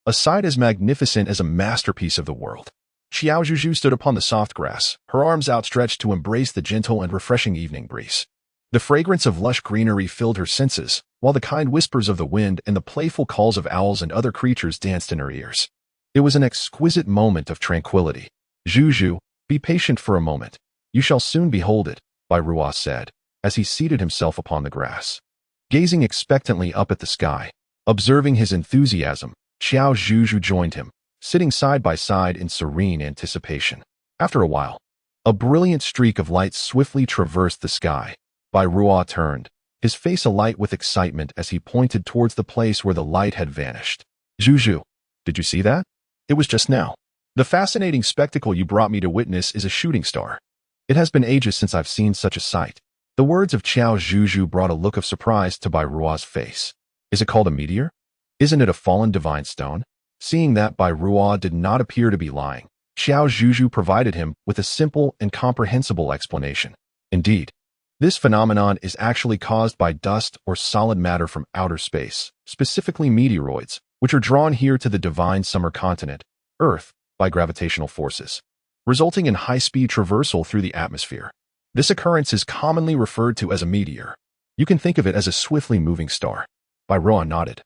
A sight as magnificent as a masterpiece of the world. Qiao Zhuzhu stood upon the soft grass, her arms outstretched to embrace the gentle and refreshing evening breeze. The fragrance of lush greenery filled her senses, while the kind whispers of the wind and the playful calls of owls and other creatures danced in her ears. It was an exquisite moment of tranquility. Zhuzhu, be patient for a moment. You shall soon behold it, Bai Ruo said, as he seated himself upon the grass. Gazing expectantly up at the sky, observing his enthusiasm, Qiao Zhuzhu joined him, sitting side by side in serene anticipation. After a while, a brilliant streak of light swiftly traversed the sky. Bai Ruo turned, his face alight with excitement as he pointed towards the place where the light had vanished. Zhuzhu, did you see that? It was just now. The fascinating spectacle you brought me to witness is a shooting star. It has been ages since I've seen such a sight. The words of Qiao Zhuzhu brought a look of surprise to Bai Ruo's face. Is it called a meteor? Isn't it a fallen divine stone? Seeing that Bai Ruo did not appear to be lying, Qiao Zhuzhu provided him with a simple and comprehensible explanation. Indeed, this phenomenon is actually caused by dust or solid matter from outer space, specifically meteoroids, which are drawn here to the divine summer continent, Earth, by gravitational forces, resulting in high-speed traversal through the atmosphere. This occurrence is commonly referred to as a meteor. You can think of it as a swiftly moving star. Bai Ruo nodded,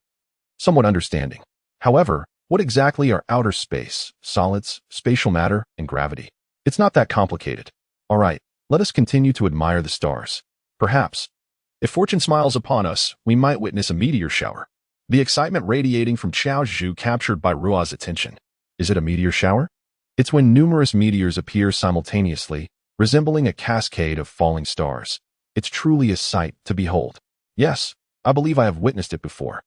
somewhat understanding. However, what exactly are outer space, solids, spatial matter, and gravity? It's not that complicated. All right, let us continue to admire the stars. Perhaps, if fortune smiles upon us, we might witness a meteor shower. The excitement radiating from Qiao Zhuzhu captured Bai Ruo's attention. Is it a meteor shower? It's when numerous meteors appear simultaneously, resembling a cascade of falling stars. It's truly a sight to behold. Yes, I believe I have witnessed it before,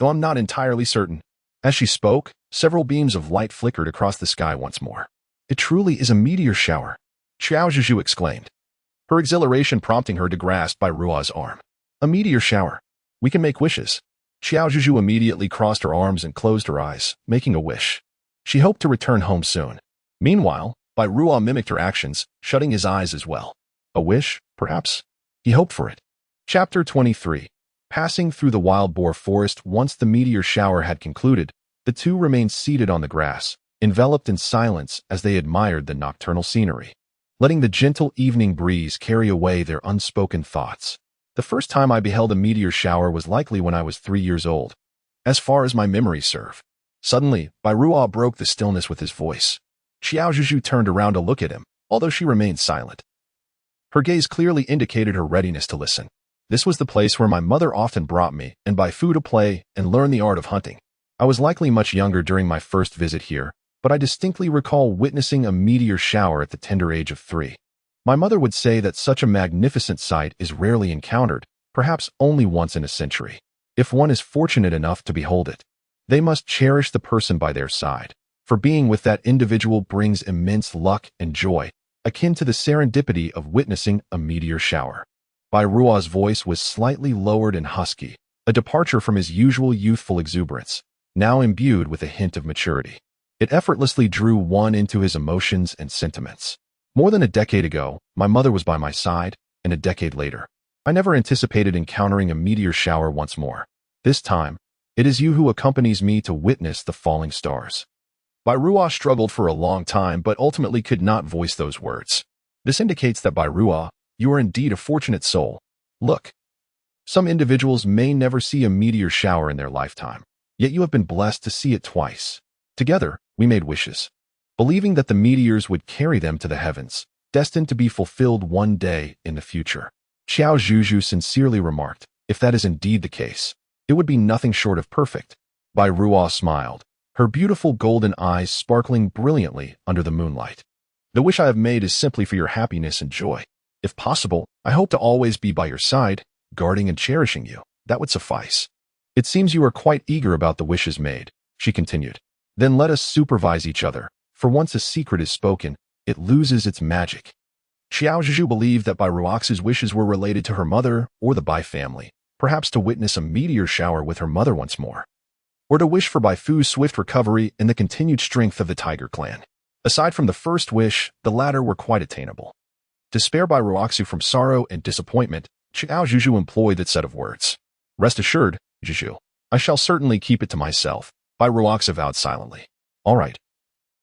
though I'm not entirely certain. As she spoke, several beams of light flickered across the sky once more. It truly is a meteor shower, Qiao Zhuzhu exclaimed, her exhilaration prompting her to grasp Bai Ruo's arm. A meteor shower. We can make wishes. Qiao Zhuzhu immediately crossed her arms and closed her eyes, making a wish. She hoped to return home soon. Meanwhile, Bai Ruo mimicked her actions, shutting his eyes as well. A wish, perhaps? He hoped for it. Chapter 23. Passing through the wild boar forest once the meteor shower had concluded, the two remained seated on the grass, enveloped in silence as they admired the nocturnal scenery, letting the gentle evening breeze carry away their unspoken thoughts. The first time I beheld a meteor shower was likely when I was 3 years old, as far as my memories serve. Suddenly, Bai Ruo broke the stillness with his voice. Qiao Zhuzhu turned around to look at him, although she remained silent. Her gaze clearly indicated her readiness to listen. This was the place where my mother often brought me and buy food to play and learn the art of hunting. I was likely much younger during my first visit here, but I distinctly recall witnessing a meteor shower at the tender age of 3. My mother would say that such a magnificent sight is rarely encountered, perhaps only once in a century. If one is fortunate enough to behold it, they must cherish the person by their side, for being with that individual brings immense luck and joy, akin to the serendipity of witnessing a meteor shower. Bai Ruo's voice was slightly lowered and husky, a departure from his usual youthful exuberance, now imbued with a hint of maturity. It effortlessly drew one into his emotions and sentiments. More than a decade ago, my mother was by my side, and a decade later, I never anticipated encountering a meteor shower once more. This time, it is you who accompanies me to witness the falling stars. Bai Ruo struggled for a long time but ultimately could not voice those words. This indicates that by Ruoh, you are indeed a fortunate soul. Look, some individuals may never see a meteor shower in their lifetime, yet you have been blessed to see it twice. Together, we made wishes, believing that the meteors would carry them to the heavens, destined to be fulfilled one day in the future. Qiao Zhuzhu sincerely remarked, if that is indeed the case, it would be nothing short of perfect. Bai Ruoh smiled, her beautiful golden eyes sparkling brilliantly under the moonlight. The wish I have made is simply for your happiness and joy. If possible, I hope to always be by your side, guarding and cherishing you. That would suffice. It seems you are quite eager about the wishes made, she continued. Then let us supervise each other, for once a secret is spoken, it loses its magic. Qiao Zhuzhu believed that Bai Ruox's wishes were related to her mother or the Bai family, perhaps to witness a meteor shower with her mother once more, or to wish for Bai Fu's swift recovery and the continued strength of the Tiger clan. Aside from the first wish, the latter were quite attainable. To spare Bai Ruoxu from sorrow and disappointment, Qiao Zhuzhu employed that set of words. Rest assured, Zhuzhu, I shall certainly keep it to myself, Bai Ruoxu vowed silently. All right.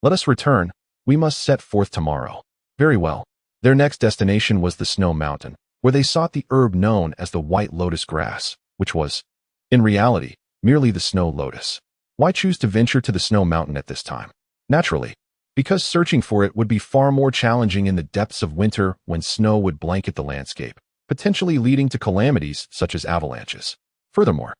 Let us return. We must set forth tomorrow. Very well. Their next destination was the Snow Mountain, where they sought the herb known as the white lotus grass, which was, in reality, merely the snow lotus. Why choose to venture to the Snow Mountain at this time? Naturally, because searching for it would be far more challenging in the depths of winter when snow would blanket the landscape, potentially leading to calamities such as avalanches. Furthermore,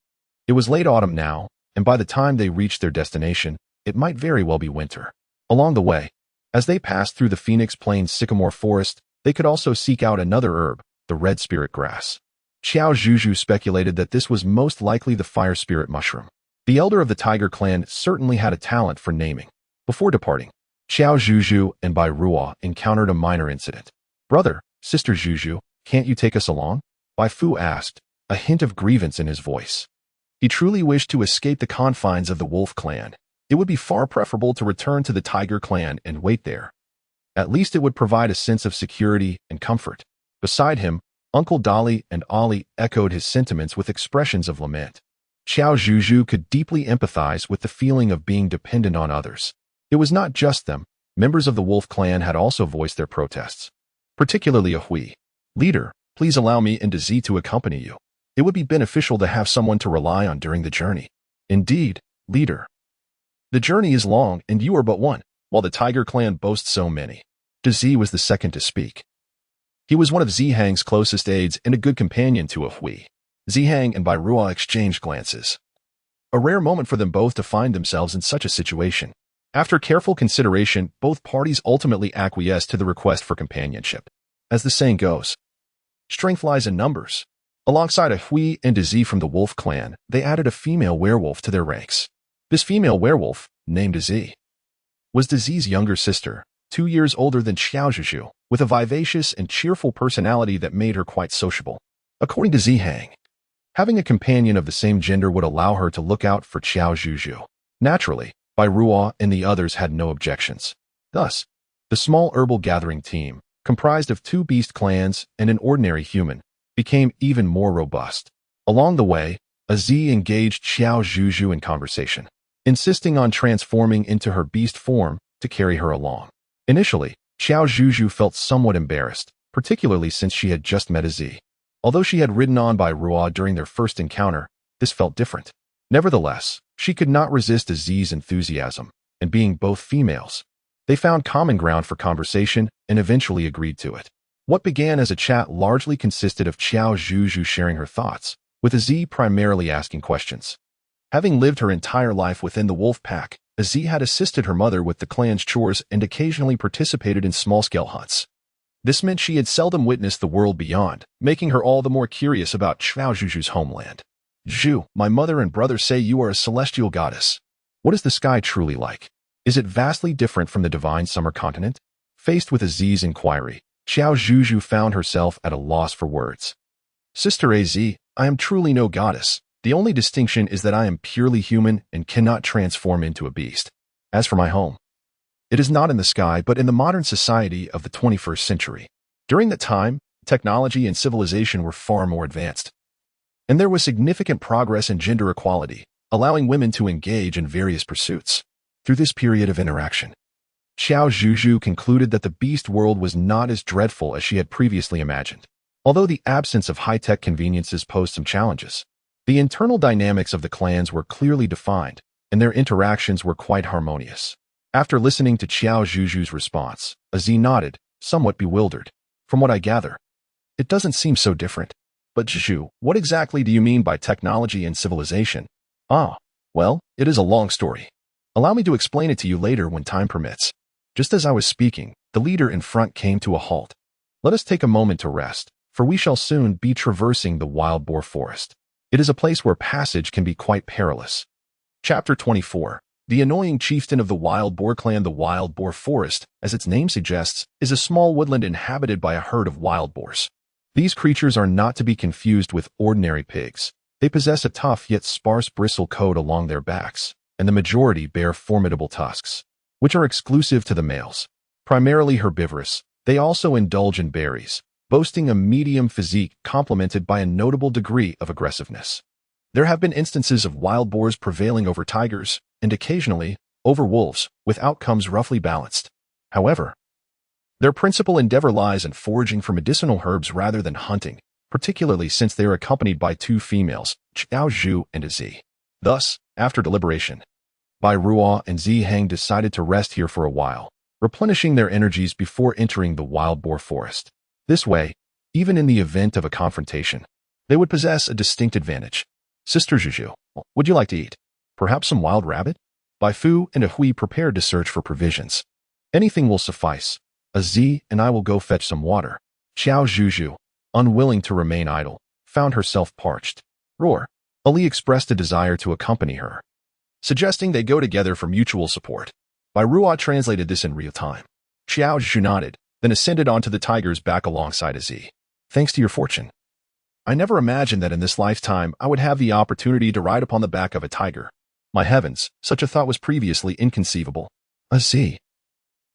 it was late autumn now, and by the time they reached their destination, it might very well be winter. Along the way, as they passed through the Phoenix Plains sycamore forest, they could also seek out another herb, the red spirit grass. Qiao Zhuzhu speculated that this was most likely the fire spirit mushroom. The elder of the Tiger clan certainly had a talent for naming. Before departing, Qiao Zhuzhu and Bai Ruoh encountered a minor incident. Brother, Sister Zhuzhu, can't you take us along? Bai Fu asked, a hint of grievance in his voice. He truly wished to escape the confines of the Wolf clan. It would be far preferable to return to the Tiger clan and wait there. At least it would provide a sense of security and comfort. Beside him, Uncle Dali and Ali echoed his sentiments with expressions of lament. Qiao Zhuzhu could deeply empathize with the feeling of being dependent on others. It was not just them. Members of the Wolf clan had also voiced their protests. Particularly Ahui. Leader, please allow me and Z to accompany you. It would be beneficial to have someone to rely on during the journey. Indeed, leader. The journey is long and you are but one, while the Tiger clan boasts so many. Z was the second to speak. He was one of Zihang's closest aides and a good companion to Ahui. Zihang and Bai Ruoh exchanged glances. A rare moment for them both to find themselves in such a situation. After careful consideration, both parties ultimately acquiesced to the request for companionship. As the saying goes, strength lies in numbers. Alongside Ahui and Z from the Wolf clan, they added a female werewolf to their ranks. This female werewolf, named Z, was Z's younger sister, 2 years older than Qiao Zhuzhu, with a vivacious and cheerful personality that made her quite sociable. According to Zihang, having a companion of the same gender would allow her to look out for Qiao Zhuzhu. Naturally, Bai Ruoh and the others had no objections. Thus, the small herbal gathering team, comprised of 2 beast clans and an ordinary human, became even more robust. Along the way, Z engaged Qiao Zhuzhu in conversation, insisting on transforming into her beast form to carry her along. Initially, Qiao Zhuzhu felt somewhat embarrassed, particularly since she had just met Z. Although she had ridden on by Ruoh during their first encounter, this felt different. Nevertheless, she could not resist Z's enthusiasm, and being both females, they found common ground for conversation and eventually agreed to it. What began as a chat largely consisted of Qiao Zhuzhu sharing her thoughts, with Z primarily asking questions. Having lived her entire life within the wolf pack, Z had assisted her mother with the clan's chores and occasionally participated in small-scale hunts. This meant she had seldom witnessed the world beyond, making her all the more curious about Qiao Zhuzhu's homeland. Zhu, my mother and brother say you are a celestial goddess. What is the sky truly like? Is it vastly different from the divine summer continent? Faced with Z's inquiry, Qiao Zhuzhu found herself at a loss for words. Sister Az, I am truly no goddess. The only distinction is that I am purely human and cannot transform into a beast. As for my home, it is not in the sky but in the modern society of the 21st century. During that time, technology and civilization were far more advanced, and there was significant progress in gender equality, allowing women to engage in various pursuits. Through this period of interaction, Qiao Zhuzhu concluded that the beast world was not as dreadful as she had previously imagined. Although the absence of high-tech conveniences posed some challenges, the internal dynamics of the clans were clearly defined, and their interactions were quite harmonious. After listening to Qiao Zhuzhu's response, Aziz nodded, somewhat bewildered. From what I gather, it doesn't seem so different. But Zhuzhu, what exactly do you mean by technology and civilization? Ah, well, it is a long story. Allow me to explain it to you later when time permits. Just as I was speaking, the leader in front came to a halt. Let us take a moment to rest, for we shall soon be traversing the wild boar forest. It is a place where passage can be quite perilous. Chapter 24. The annoying chieftain of the wild boar clan. The wild boar forest, as its name suggests, is a small woodland inhabited by a herd of wild boars. These creatures are not to be confused with ordinary pigs. They possess a tough yet sparse bristle coat along their backs, and the majority bear formidable tusks, which are exclusive to the males. Primarily herbivorous, they also indulge in berries, boasting a medium physique complemented by a notable degree of aggressiveness. There have been instances of wild boars prevailing over tigers, and occasionally, over wolves, with outcomes roughly balanced. However, their principal endeavor lies in foraging for medicinal herbs rather than hunting, particularly since they are accompanied by two females, Qiao Zhu and Aziz. Thus, after deliberation, Bai Ruo and Ziheng decided to rest here for a while, replenishing their energies before entering the wild boar forest. This way, even in the event of a confrontation, they would possess a distinct advantage. Sister Zhuzhu, would you like to eat? Perhaps some wild rabbit? Bai Fu and Ahui prepared to search for provisions. Anything will suffice. Aziz and I will go fetch some water. Qiao Zhuzhu, unwilling to remain idle, found herself parched. Roar. Ali expressed a desire to accompany her, suggesting they go together for mutual support. Bai Ruo translated this in real time. Qiao Zhuzhu nodded, then ascended onto the tiger's back alongside Aziz. Thanks to your fortune, I never imagined that in this lifetime I would have the opportunity to ride upon the back of a tiger. My heavens, such a thought was previously inconceivable. Aziz,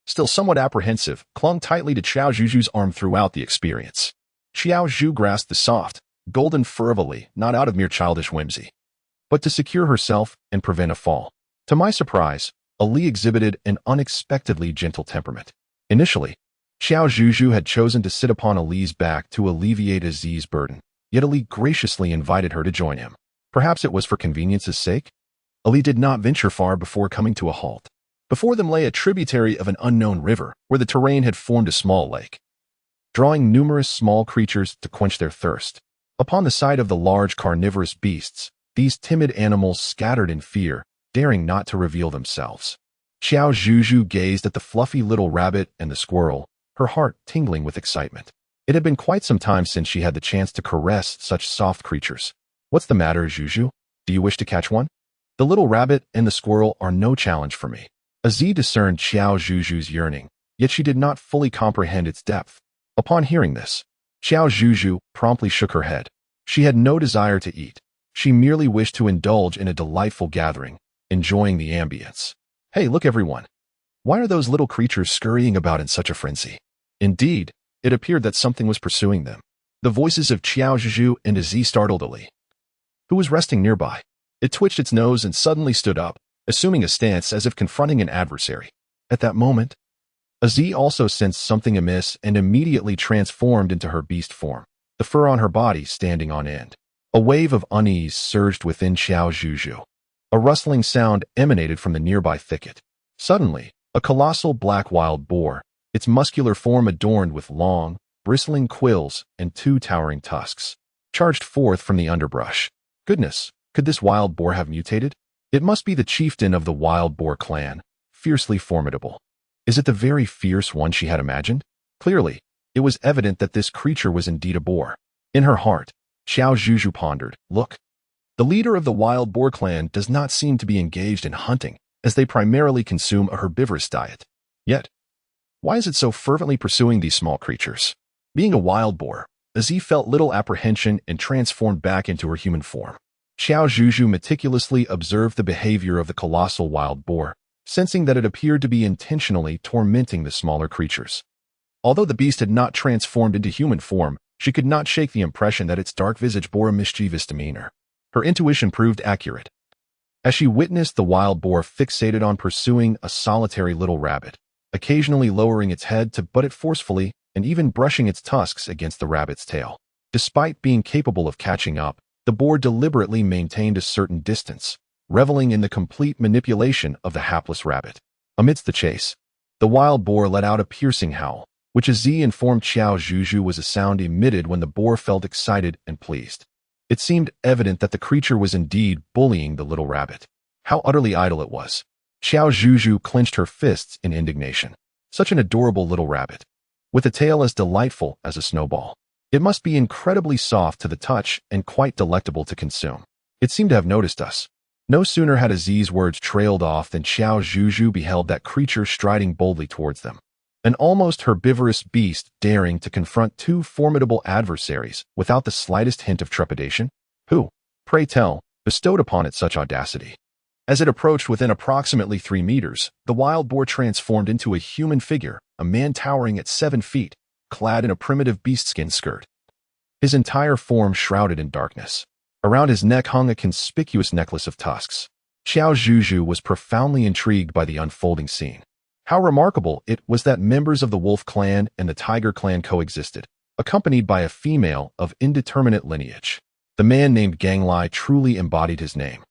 still somewhat apprehensive, clung tightly to Qiao Zhuzhu's arm throughout the experience. Qiao Zhu grasped the soft, golden fur of Ali, not out of mere childish whimsy, but to secure herself and prevent a fall. To my surprise, Ali exhibited an unexpectedly gentle temperament. Initially, Qiao Zhuzhu had chosen to sit upon Ali's back to alleviate Aziz's burden, yet Ali graciously invited her to join him. Perhaps it was for convenience's sake? Ali did not venture far before coming to a halt. Before them lay a tributary of an unknown river, where the terrain had formed a small lake, drawing numerous small creatures to quench their thirst. Upon the sight of the large carnivorous beasts, these timid animals scattered in fear, daring not to reveal themselves. Qiao Zhuzhu gazed at the fluffy little rabbit and the squirrel, her heart tingling with excitement. It had been quite some time since she had the chance to caress such soft creatures. What's the matter, Zhuzhu? Do you wish to catch one? The little rabbit and the squirrel are no challenge for me. Aziz discerned Qiao Zhuzhu's yearning, yet she did not fully comprehend its depth. Upon hearing this, Qiao Zhuzhu promptly shook her head. She had no desire to eat. She merely wished to indulge in a delightful gathering, enjoying the ambience. Hey, look everyone. Why are those little creatures scurrying about in such a frenzy? Indeed, it appeared that something was pursuing them. The voices of Qiao Zhuzhu and Aziz startled Ali, who was resting nearby. It twitched its nose and suddenly stood up, assuming a stance as if confronting an adversary. At that moment, Aziz also sensed something amiss and immediately transformed into her beast form, the fur on her body standing on end. A wave of unease surged within Qiao Zhuzhu. A rustling sound emanated from the nearby thicket. Suddenly, a colossal black wild boar, its muscular form adorned with long, bristling quills and two towering tusks, charged forth from the underbrush. Goodness, could this wild boar have mutated? It must be the chieftain of the wild boar clan, fiercely formidable. Is it the very fierce one she had imagined? Clearly, it was evident that this creature was indeed a boar. In her heart, Qiao Zhuzhu pondered, look, the leader of the wild boar clan does not seem to be engaged in hunting, as they primarily consume a herbivorous diet. Yet, why is it so fervently pursuing these small creatures? Being a wild boar, Aziz felt little apprehension and transformed back into her human form. Qiao Zhuzhu meticulously observed the behavior of the colossal wild boar, sensing that it appeared to be intentionally tormenting the smaller creatures. Although the beast had not transformed into human form, she could not shake the impression that its dark visage bore a mischievous demeanor. Her intuition proved accurate. As she witnessed the wild boar fixated on pursuing a solitary little rabbit, occasionally lowering its head to butt it forcefully and even brushing its tusks against the rabbit's tail. Despite being capable of catching up, the boar deliberately maintained a certain distance, reveling in the complete manipulation of the hapless rabbit. Amidst the chase, the wild boar let out a piercing howl, which Aziz informed Qiao Zhuzhu was a sound emitted when the boar felt excited and pleased. It seemed evident that the creature was indeed bullying the little rabbit. How utterly idle it was. Qiao Zhuzhu clenched her fists in indignation. Such an adorable little rabbit, with a tail as delightful as a snowball. It must be incredibly soft to the touch and quite delectable to consume. It seemed to have noticed us. No sooner had Aziz's words trailed off than Qiao Zhuzhu beheld that creature striding boldly towards them. An almost herbivorous beast daring to confront two formidable adversaries without the slightest hint of trepidation? Who, pray tell, bestowed upon it such audacity? As it approached within approximately 3 meters, the wild boar transformed into a human figure, a man towering at 7 feet, clad in a primitive beastskin skirt. His entire form shrouded in darkness. Around his neck hung a conspicuous necklace of tusks. Qiao Zhuzhu was profoundly intrigued by the unfolding scene. How remarkable it was that members of the wolf clan and the tiger clan coexisted, accompanied by a female of indeterminate lineage. The man named Ganglai truly embodied his name.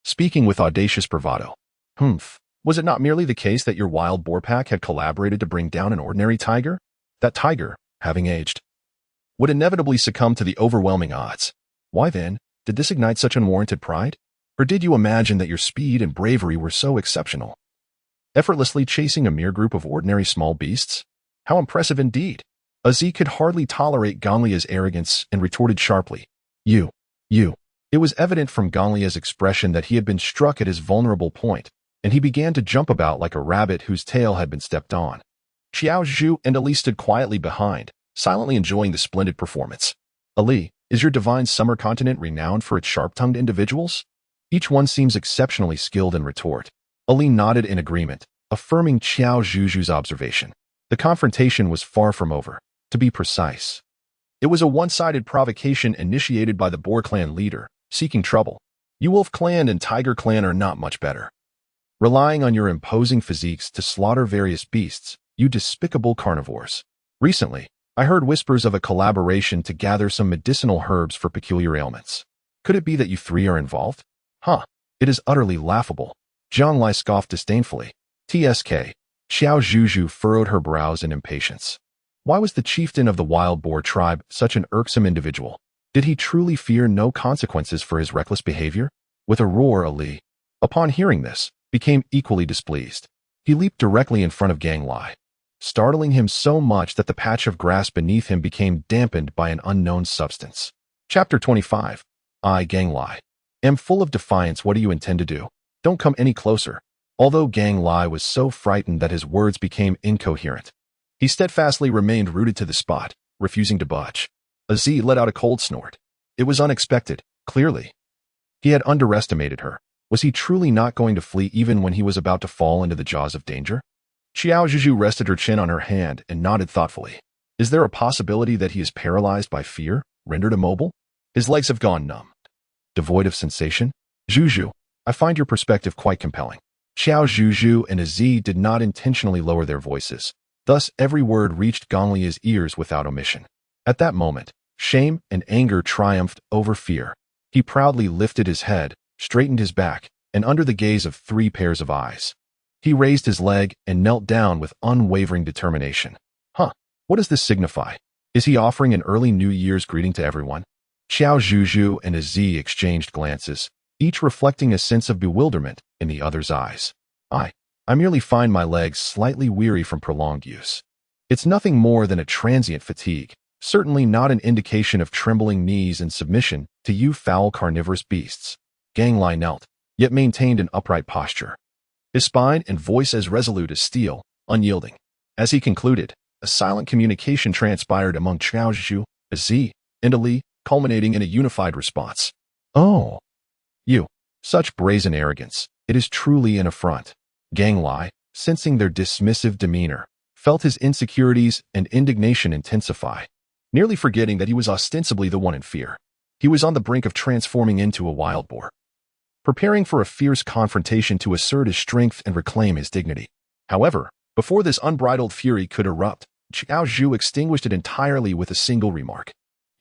Speaking with audacious bravado. Was it not merely the case that your wild boar pack had collaborated to bring down an ordinary tiger? That tiger, having aged, would inevitably succumb to the overwhelming odds. Why then, did this ignite such unwarranted pride? Or did you imagine that your speed and bravery were so exceptional? Effortlessly chasing a mere group of ordinary small beasts? How impressive indeed! Aziz could hardly tolerate Ganglia's arrogance and retorted sharply, You. It was evident from Ganglia's expression that he had been struck at his vulnerable point, and he began to jump about like a rabbit whose tail had been stepped on. Qiao Zhuzhu and Ali stood quietly behind, silently enjoying the splendid performance. Ali, is your divine summer continent renowned for its sharp-tongued individuals? Each one seems exceptionally skilled in retort. Ali nodded in agreement, affirming Qiao Zhuzhu's observation. The confrontation was far from over. To be precise, it was a one-sided provocation initiated by the Boar clan leader, seeking trouble. You Wolf clan and Tiger clan are not much better. Relying on your imposing physiques to slaughter various beasts, you despicable carnivores. Recently, I heard whispers of a collaboration to gather some medicinal herbs for peculiar ailments. Could it be that you three are involved? It is utterly laughable. Zhang Lai scoffed disdainfully. TSK. Qiao Zhuzhu furrowed her brows in impatience. Why was the chieftain of the wild boar tribe such an irksome individual? Did he truly fear no consequences for his reckless behavior? With a roar, Ali, upon hearing this, became equally displeased. He leaped directly in front of Ganglai, startling him so much that the patch of grass beneath him became dampened by an unknown substance. Chapter 25. I, Ganglai, am full of defiance. What do you intend to do? Don't come any closer. Although Ganglai was so frightened that his words became incoherent, he steadfastly remained rooted to the spot, refusing to budge. Aziz let out a cold snort. It was unexpected, clearly. He had underestimated her. Was he truly not going to flee even when he was about to fall into the jaws of danger? Qiao Zhuzhu rested her chin on her hand and nodded thoughtfully. Is there a possibility that he is paralyzed by fear, rendered immobile? His legs have gone numb. Devoid of sensation? Zhuzhu, I find your perspective quite compelling. Qiao Zhuzhu and Aziz did not intentionally lower their voices. Thus, every word reached Ganglia's ears without omission. At that moment, shame and anger triumphed over fear. He proudly lifted his head, straightened his back, and under the gaze of 3 pairs of eyes, he raised his leg and knelt down with unwavering determination. What does this signify? Is he offering an early New Year's greeting to everyone? Qiao Zhuzhu and Aziz exchanged glances, each reflecting a sense of bewilderment in the other's eyes. I merely find my legs slightly weary from prolonged use. It's nothing more than a transient fatigue, certainly not an indication of trembling knees and submission to you foul carnivorous beasts. Ganglai knelt, yet maintained an upright posture. His spine and voice as resolute as steel, unyielding. As he concluded, a silent communication transpired among Qiao Zhuzhu, Aziz, and Ali, culminating in a unified response. Oh, you, such brazen arrogance. It is truly an affront. Ganglai, sensing their dismissive demeanor, felt his insecurities and indignation intensify, nearly forgetting that he was ostensibly the one in fear. He was on the brink of transforming into a wild boar, preparing for a fierce confrontation to assert his strength and reclaim his dignity. However, Before this unbridled fury could erupt, Qiao Zhuzhu extinguished it entirely with a single remark.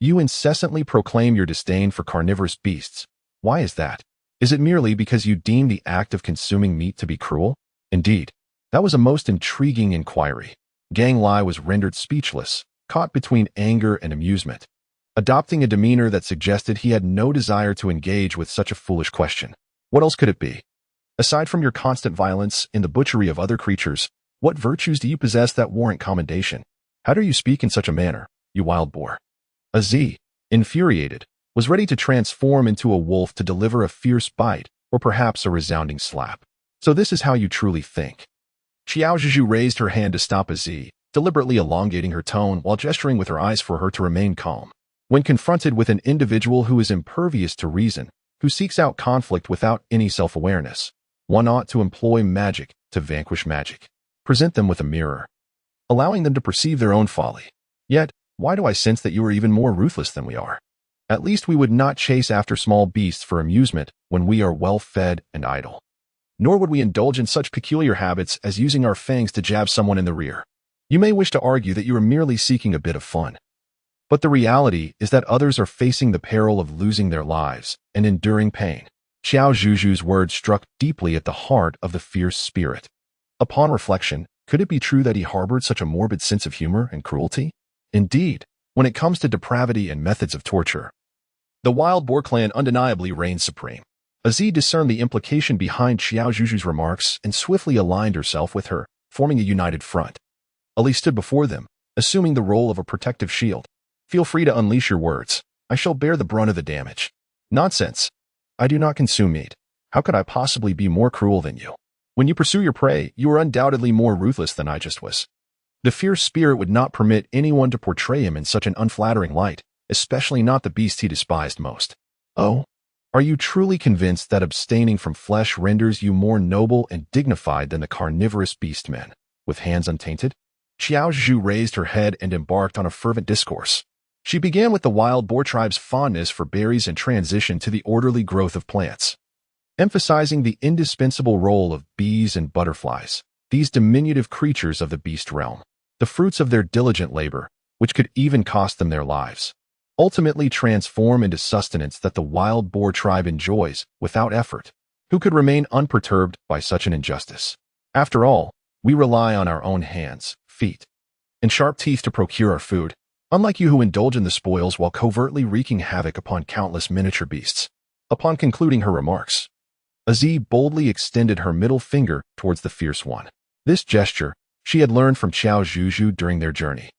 You incessantly proclaim your disdain for carnivorous beasts. Why is that? Is it merely because you deem the act of consuming meat to be cruel? Indeed, that was a most intriguing inquiry. Gang Lai was rendered speechless, caught between anger and amusement, adopting a demeanor that suggested he had no desire to engage with such a foolish question. What else could it be? Aside from your constant violence in the butchery of other creatures, what virtues do you possess that warrant commendation? How do you speak in such a manner, you wild boar? Az, infuriated, was ready to transform into a wolf to deliver a fierce bite or perhaps a resounding slap. So this is how you truly think. Qiao Zhuzhu raised her hand to stop Az, deliberately elongating her tone while gesturing with her eyes for her to remain calm. When confronted with an individual who is impervious to reason, who seeks out conflict without any self-awareness, one ought to employ magic to vanquish magic. Present them with a mirror, allowing them to perceive their own folly. Yet, why do I sense that you are even more ruthless than we are? At least we would not chase after small beasts for amusement when we are well-fed and idle. Nor would we indulge in such peculiar habits as using our fangs to jab someone in the rear. You may wish to argue that you are merely seeking a bit of fun. But the reality is that others are facing the peril of losing their lives and enduring pain. Qiao Zhuzhu's words struck deeply at the heart of the fierce spirit. Upon reflection, could it be true that he harbored such a morbid sense of humor and cruelty? Indeed, when it comes to depravity and methods of torture, the wild boar clan undeniably reigns supreme. Az discerned the implication behind Qiao Zhuzhu's remarks and swiftly aligned herself with her, forming a united front. Ali stood before them, assuming the role of a protective shield. Feel free to unleash your words. I shall bear the brunt of the damage. Nonsense. I do not consume meat. How could I possibly be more cruel than you? When you pursue your prey, you are undoubtedly more ruthless than I just was. The fierce spirit would not permit anyone to portray him in such an unflattering light, especially not the beast he despised most. Oh, are you truly convinced that abstaining from flesh renders you more noble and dignified than the carnivorous beastmen, with hands untainted? Qiao Zhuzhu raised her head and embarked on a fervent discourse. She began with the wild boar tribe's fondness for berries and transitioned to the orderly growth of plants, emphasizing the indispensable role of bees and butterflies, these diminutive creatures of the beast realm, the fruits of their diligent labor, which could even cost them their lives, ultimately transform into sustenance that the wild boar tribe enjoys without effort. Who could remain unperturbed by such an injustice? After all, we rely on our own hands, feet, and sharp teeth to procure our food, unlike you who indulge in the spoils while covertly wreaking havoc upon countless miniature beasts. Upon concluding her remarks, Az boldly extended her middle finger towards the fierce one. This gesture, she had learned from Qiao Zhuzhu during their journey,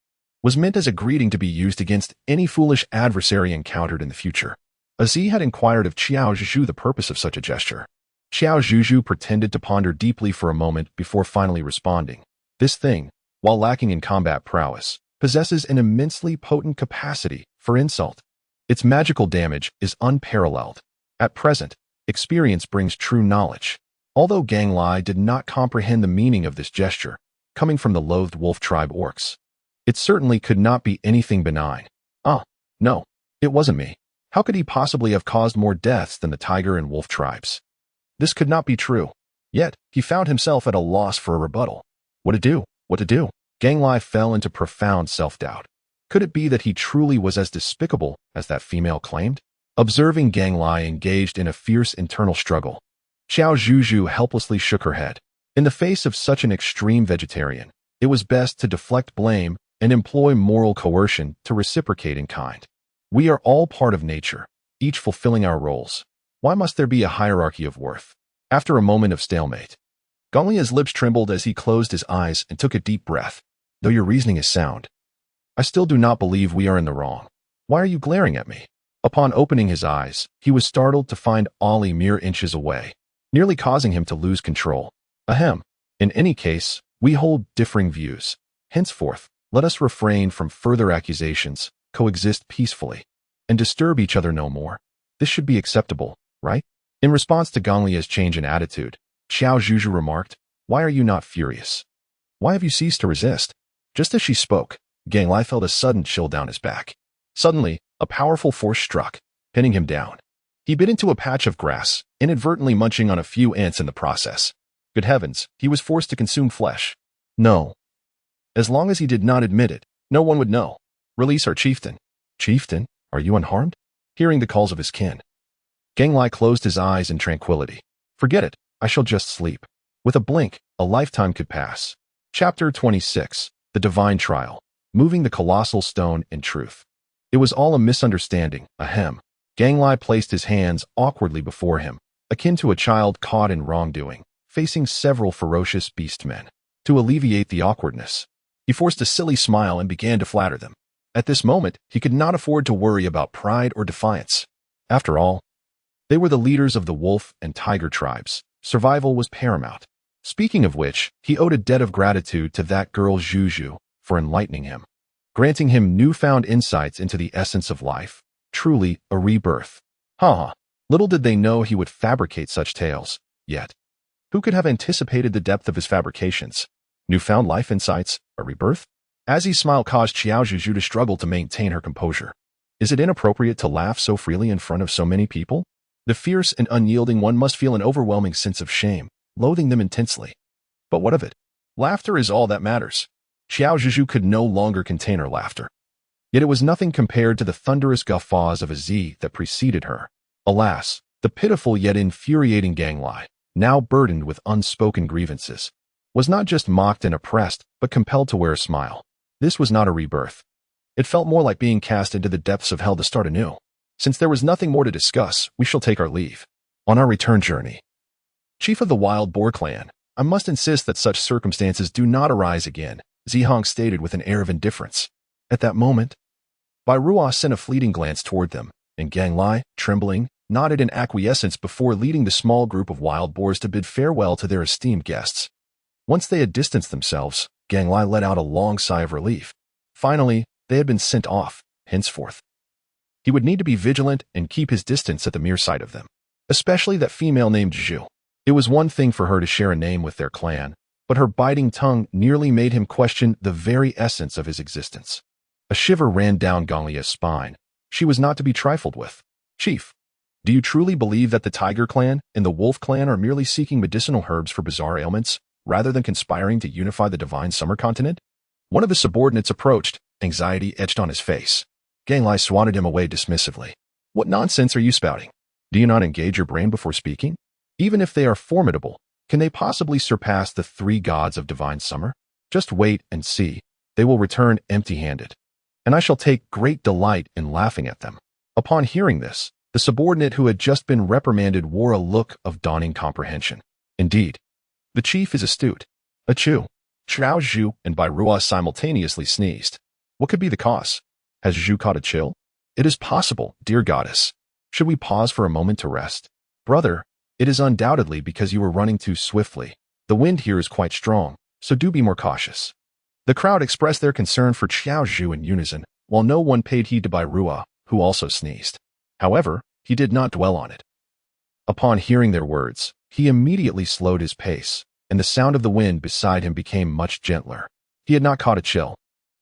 was meant as a greeting to be used against any foolish adversary encountered in the future. Az had inquired of Qiao Zhuzhu the purpose of such a gesture. Qiao Zhuzhu pretended to ponder deeply for a moment before finally responding. This thing, while lacking in combat prowess, possesses an immensely potent capacity for insult. Its magical damage is unparalleled. At present, experience brings true knowledge. Although Gang Lai did not comprehend the meaning of this gesture, coming from the loathed wolf tribe orcs, it certainly could not be anything benign. No, it wasn't me. How could he possibly have caused more deaths than the tiger and wolf tribes? This could not be true. Yet, he found himself at a loss for a rebuttal. What to do? What to do? Gang Lai fell into profound self-doubt. Could it be that he truly was as despicable as that female claimed? Observing Gang Lai engaged in a fierce internal struggle, Qiao Zhuzhu helplessly shook her head. In the face of such an extreme vegetarian, it was best to deflect blame and employ moral coercion to reciprocate in kind. We are all part of nature, each fulfilling our roles. Why must there be a hierarchy of worth? After a moment of stalemate, Gonglia's lips trembled as he closed his eyes and took a deep breath. Though your reasoning is sound, I still do not believe we are in the wrong. Why are you glaring at me? Upon opening his eyes, he was startled to find Ollie mere inches away, nearly causing him to lose control. Ahem. In any case, we hold differing views. Henceforth, let us refrain from further accusations, coexist peacefully, and disturb each other no more. This should be acceptable, right? In response to Gonglia's change in attitude, Qiao Zhuzhu remarked, "Why are you not furious? Why have you ceased to resist?" Just as she spoke, Gang Lai felt a sudden chill down his back. Suddenly, a powerful force struck, pinning him down. He bit into a patch of grass, inadvertently munching on a few ants in the process. Good heavens, he was forced to consume flesh. No. As long as he did not admit it, no one would know. Release our chieftain. Chieftain, are you unharmed? Hearing the calls of his kin, Ganglai closed his eyes in tranquility. Forget it, I shall just sleep. With a blink, a lifetime could pass. Chapter 26. The Divine Trial. Moving the Colossal Stone in Truth. It was all a misunderstanding, a hem. Ganglai placed his hands awkwardly before him, akin to a child caught in wrongdoing, facing several ferocious beastmen. To alleviate the awkwardness, he forced a silly smile and began to flatter them. At this moment, he could not afford to worry about pride or defiance. After all, they were the leaders of the wolf and tiger tribes. Survival was paramount. Speaking of which, he owed a debt of gratitude to that girl Zhuzhu for enlightening him, granting him newfound insights into the essence of life. Truly a rebirth. Little did they know he would fabricate such tales. Yet, who could have anticipated the depth of his fabrications? Newfound life insights, a rebirth? Azzy's smile caused Qiao Zhuzhu to struggle to maintain her composure. Is it inappropriate to laugh so freely in front of so many people? The fierce and unyielding one must feel an overwhelming sense of shame, loathing them intensely. But what of it? Laughter is all that matters. Qiao Zhuzhu could no longer contain her laughter. Yet it was nothing compared to the thunderous guffaws of a Z that preceded her. Alas, the pitiful yet infuriating Ganglai, now burdened with unspoken grievances, was not just mocked and oppressed, but compelled to wear a smile. This was not a rebirth. It felt more like being cast into the depths of hell to start anew. Since there was nothing more to discuss, we shall take our leave. On our return journey, Chief of the Wild Boar Clan, I must insist that such circumstances do not arise again, Zihong stated with an air of indifference. At that moment, Bai Ruo sent a fleeting glance toward them, and Ganglai, trembling, nodded in acquiescence before leading the small group of wild boars to bid farewell to their esteemed guests. Once they had distanced themselves, Ganglai let out a long sigh of relief. Finally, they had been sent off. Henceforth, he would need to be vigilant and keep his distance at the mere sight of them, especially that female named Zhu. It was one thing for her to share a name with their clan, but her biting tongue nearly made him question the very essence of his existence. A shiver ran down Ganglia's spine. She was not to be trifled with. Chief, do you truly believe that the Tiger Clan and the Wolf Clan are merely seeking medicinal herbs for bizarre ailments, rather than conspiring to unify the divine summer continent? One of his subordinates approached, anxiety etched on his face. Ganglai swatted him away dismissively. What nonsense are you spouting? Do you not engage your brain before speaking? Even if they are formidable, can they possibly surpass the three gods of divine summer? Just wait and see. They will return empty-handed, and I shall take great delight in laughing at them. Upon hearing this, the subordinate who had just been reprimanded wore a look of dawning comprehension. Indeed, the chief is astute. Achoo! Qiao Zhuzhu and Bai Ruo simultaneously sneezed. What could be the cause? Has Zhu caught a chill? It is possible, dear goddess. Should we pause for a moment to rest? Brother, it is undoubtedly because you were running too swiftly. The wind here is quite strong, so do be more cautious. The crowd expressed their concern for Qiao Zhuzhu in unison, while no one paid heed to Bai Ruo, who also sneezed. However, he did not dwell on it. Upon hearing their words, he immediately slowed his pace, and the sound of the wind beside him became much gentler. He had not caught a chill.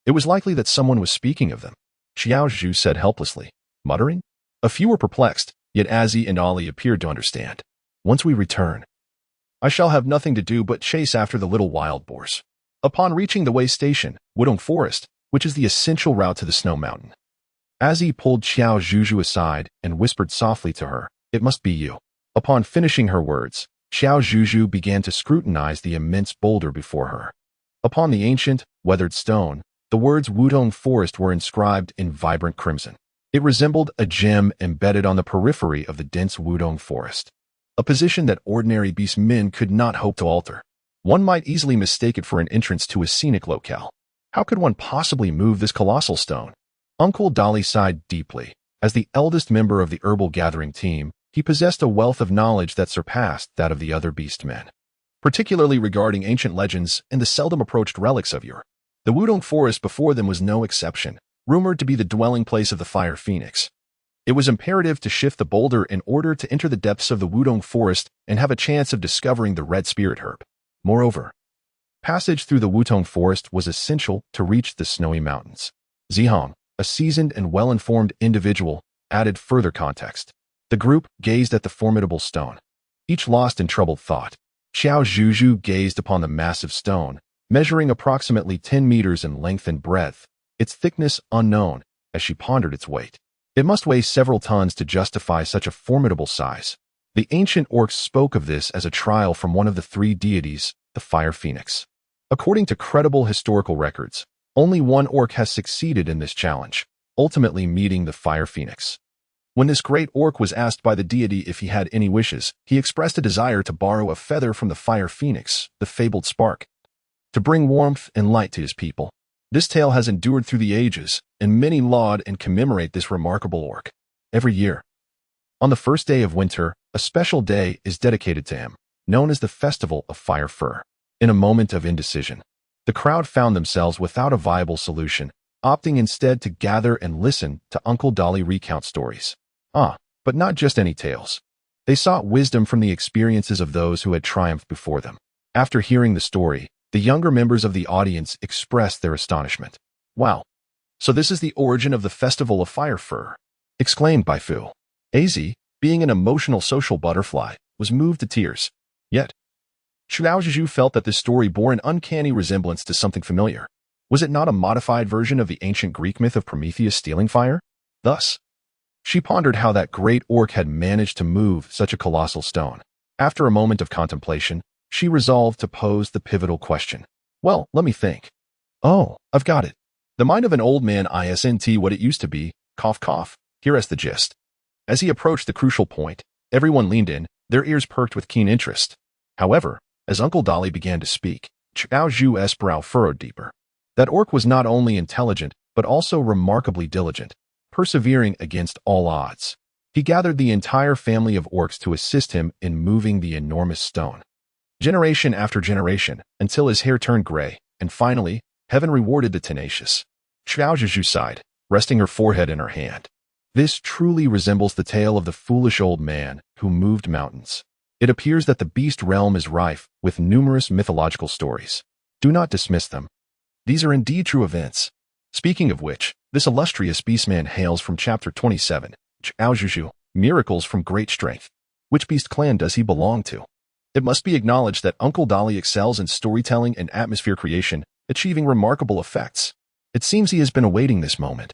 It was likely that someone was speaking of them. Qiao Zhuzhu said helplessly, muttering. A few were perplexed, yet Azzy and Ali appeared to understand. Once we return, I shall have nothing to do but chase after the little wild boars. Upon reaching the way station, Wudong Forest, which is the essential route to the snow mountain, Azzy pulled Qiao Zhuzhu aside and whispered softly to her, it must be you. Upon finishing her words, Qiao Zhuzhu began to scrutinize the immense boulder before her. Upon the ancient, weathered stone, the words Wudong Forest were inscribed in vibrant crimson. It resembled a gem embedded on the periphery of the dense Wudong Forest, a position that ordinary beastmen could not hope to alter. One might easily mistake it for an entrance to a scenic locale. How could one possibly move this colossal stone? Uncle Dolly sighed deeply. As the eldest member of the herbal gathering team, he possessed a wealth of knowledge that surpassed that of the other beastmen, particularly regarding ancient legends and the seldom approached relics of yore. The Wudong Forest before them was no exception, rumored to be the dwelling place of the fire phoenix. It was imperative to shift the boulder in order to enter the depths of the Wudong Forest and have a chance of discovering the red spirit herb. Moreover, passage through the Wudong Forest was essential to reach the snowy mountains. Zihong, a seasoned and well-informed individual, added further context. The group gazed at the formidable stone, each lost in troubled thought. Qiao Zhuzhu gazed upon the massive stone, measuring approximately 10 meters in length and breadth, its thickness unknown as she pondered its weight. It must weigh several tons to justify such a formidable size. The ancient orcs spoke of this as a trial from one of the three deities, the fire phoenix. According to credible historical records, only one orc has succeeded in this challenge, ultimately meeting the fire phoenix. When this great orc was asked by the deity if he had any wishes, he expressed a desire to borrow a feather from the fire phoenix, the fabled spark, to bring warmth and light to his people. This tale has endured through the ages, and many laud and commemorate this remarkable orc. Every year, on the first day of winter, a special day is dedicated to him, known as the Festival of Fire Fur. In a moment of indecision, the crowd found themselves without a viable solution, opting instead to gather and listen to Uncle Dolly recount stories. But not just any tales. They sought wisdom from the experiences of those who had triumphed before them. After hearing the story, the younger members of the audience expressed their astonishment. "Wow! So this is the origin of the Festival of Fire Fur," exclaimed Bai Fu. Az, being an emotional social butterfly, was moved to tears. Yet, Qiao Zhuzhu felt that this story bore an uncanny resemblance to something familiar. Was it not a modified version of the ancient Greek myth of Prometheus stealing fire? Thus, she pondered how that great orc had managed to move such a colossal stone. After a moment of contemplation, she resolved to pose the pivotal question. "Well, let me think. Oh, I've got it. The mind of an old man isn't what it used to be, cough cough. Here is the gist." As he approached the crucial point, everyone leaned in, their ears perked with keen interest. However, as Uncle Dolly began to speak, Qiao Zhu's brow furrowed deeper. That orc was not only intelligent, but also remarkably diligent, persevering against all odds. He gathered the entire family of orcs to assist him in moving the enormous stone. Generation after generation, until his hair turned gray, and finally, heaven rewarded the tenacious. Qiao Zhuzhu sighed, resting her forehead in her hand. This truly resembles the tale of the foolish old man who moved mountains. It appears that the beast realm is rife with numerous mythological stories. Do not dismiss them. These are indeed true events. Speaking of which, this illustrious beastman hails from chapter 27, Qiao Zhuzhu, Miracles from Great Strength. Which beast clan does he belong to? It must be acknowledged that Uncle Dolly excels in storytelling and atmosphere creation, achieving remarkable effects. It seems he has been awaiting this moment.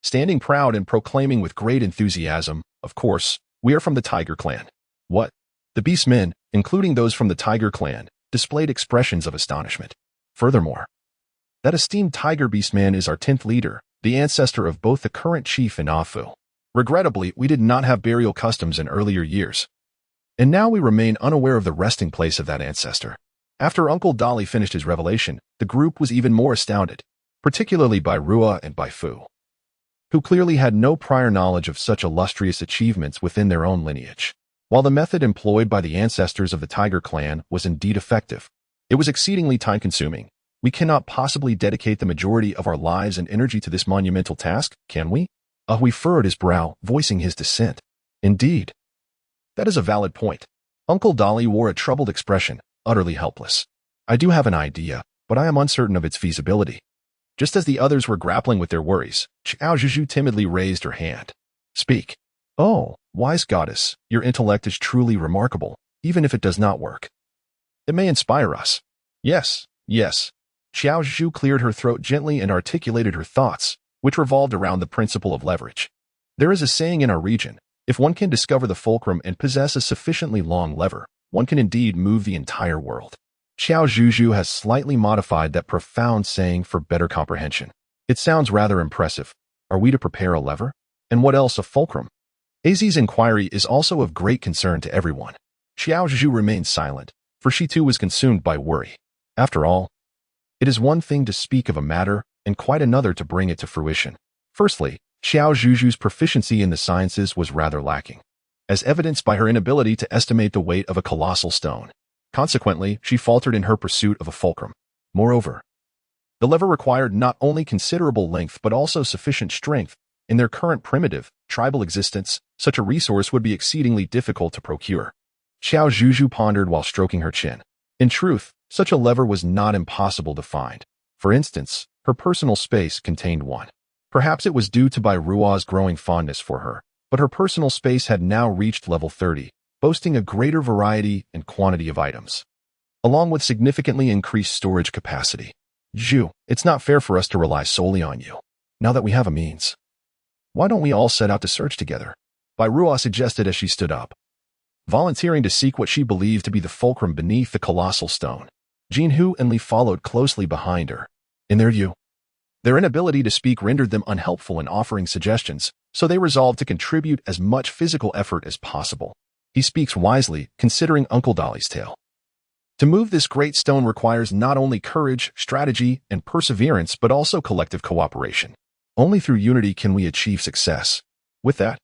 Standing proud and proclaiming with great enthusiasm, "Of course, we are from the Tiger Clan." What? The beastmen, including those from the Tiger Clan, displayed expressions of astonishment. Furthermore, that esteemed Tiger Beastman is our 10th leader, the ancestor of both the current chief and Afu. Regrettably, we did not have burial customs in earlier years, and now we remain unaware of the resting place of that ancestor. After Uncle Dolly finished his revelation, the group was even more astounded, particularly by Rua and Bai Fu, who clearly had no prior knowledge of such illustrious achievements within their own lineage. While the method employed by the ancestors of the Tiger Clan was indeed effective, it was exceedingly time-consuming. We cannot possibly dedicate the majority of our lives and energy to this monumental task, can we? Ahui furrowed his brow, voicing his dissent. Indeed. That is a valid point. Uncle Dolly wore a troubled expression, utterly helpless. I do have an idea, but I am uncertain of its feasibility. Just as the others were grappling with their worries, Qiao Zhuzhu timidly raised her hand. Speak. Oh, wise goddess, your intellect is truly remarkable, even if it does not work. It may inspire us. Yes. Qiao Zhuzhu cleared her throat gently and articulated her thoughts, which revolved around the principle of leverage. There is a saying in our region, if one can discover the fulcrum and possess a sufficiently long lever, one can indeed move the entire world. Qiao Zhuzhu has slightly modified that profound saying for better comprehension. It sounds rather impressive. Are we to prepare a lever? And what else a fulcrum? Az's inquiry is also of great concern to everyone. Qiao Zhuzhu remained silent, for she too was consumed by worry. After all, it is one thing to speak of a matter, and quite another to bring it to fruition. Firstly, Qiao Zhuzhu's proficiency in the sciences was rather lacking, as evidenced by her inability to estimate the weight of a colossal stone. Consequently, she faltered in her pursuit of a fulcrum. Moreover, the lever required not only considerable length but also sufficient strength. In their current primitive, tribal existence, such a resource would be exceedingly difficult to procure. Qiao Zhuzhu pondered while stroking her chin. In truth, such a lever was not impossible to find. For instance, her personal space contained one. Perhaps it was due to Bai Rua's growing fondness for her, but her personal space had now reached level 30, boasting a greater variety and quantity of items. along with significantly increased storage capacity. Zhu, it's not fair for us to rely solely on you. Now that we have a means, why don't we all set out to search together? Ruo suggested as she stood up, volunteering to seek what she believed to be the fulcrum beneath the colossal stone. Jinhu and Li followed closely behind her. In their view, their inability to speak rendered them unhelpful in offering suggestions, so they resolved to contribute as much physical effort as possible. He speaks wisely, considering Uncle Dolly's tale. To move this great stone requires not only courage, strategy, and perseverance, but also collective cooperation. Only through unity can we achieve success. With that,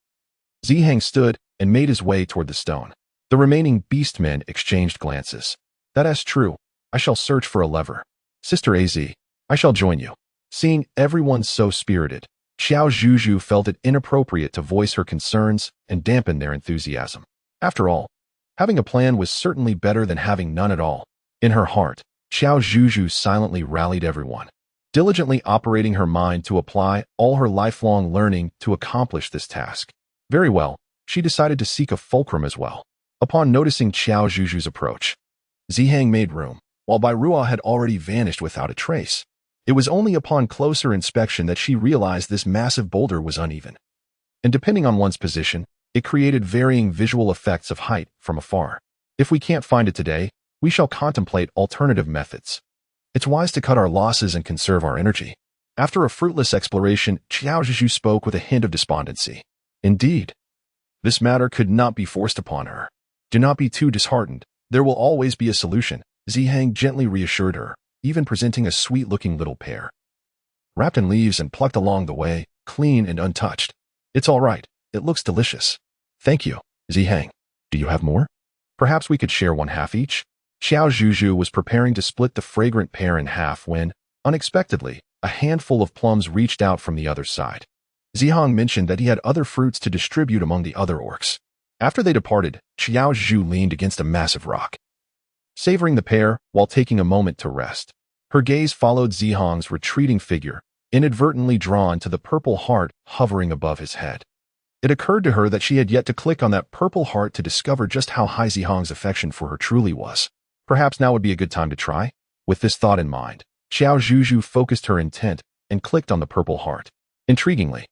Zihang stood and made his way toward the stone. The remaining beastmen exchanged glances. That's true. I shall search for a lever. Sister Az, I shall join you. Seeing everyone so spirited, Qiao Zhuzhu felt it inappropriate to voice her concerns and dampen their enthusiasm. After all, having a plan was certainly better than having none at all. In her heart, Qiao Zhuzhu silently rallied everyone, diligently operating her mind to apply all her lifelong learning to accomplish this task. Very well, she decided to seek a fulcrum as well. Upon noticing Qiao Zhuzhu's approach, Zihang made room, while Ruo had already vanished without a trace. It was only upon closer inspection that she realized this massive boulder was uneven, and depending on one's position, it created varying visual effects of height from afar. If we can't find it today, we shall contemplate alternative methods. It's wise to cut our losses and conserve our energy. After a fruitless exploration, Qiao Zhuzhu spoke with a hint of despondency. Indeed, this matter could not be forced upon her. Do not be too disheartened. There will always be a solution, Zihang gently reassured her, even presenting a sweet-looking little pear, wrapped in leaves and plucked along the way, clean and untouched. It's all right. It looks delicious. Thank you, Zihang. Do you have more? Perhaps we could share one half each? Qiao Zhuzhu was preparing to split the fragrant pear in half when, unexpectedly, a handful of plums reached out from the other side. Zihang mentioned that he had other fruits to distribute among the other orcs. After they departed, Qiao Zhuzhu leaned against a massive rock, savoring the pear while taking a moment to rest. Her gaze followed Zihang's retreating figure, inadvertently drawn to the purple heart hovering above his head. It occurred to her that she had yet to click on that purple heart to discover just how high Zihang's affection for her truly was. Perhaps now would be a good time to try? With this thought in mind, Qiao Zhuzhu focused her intent and clicked on the purple heart. Intriguingly,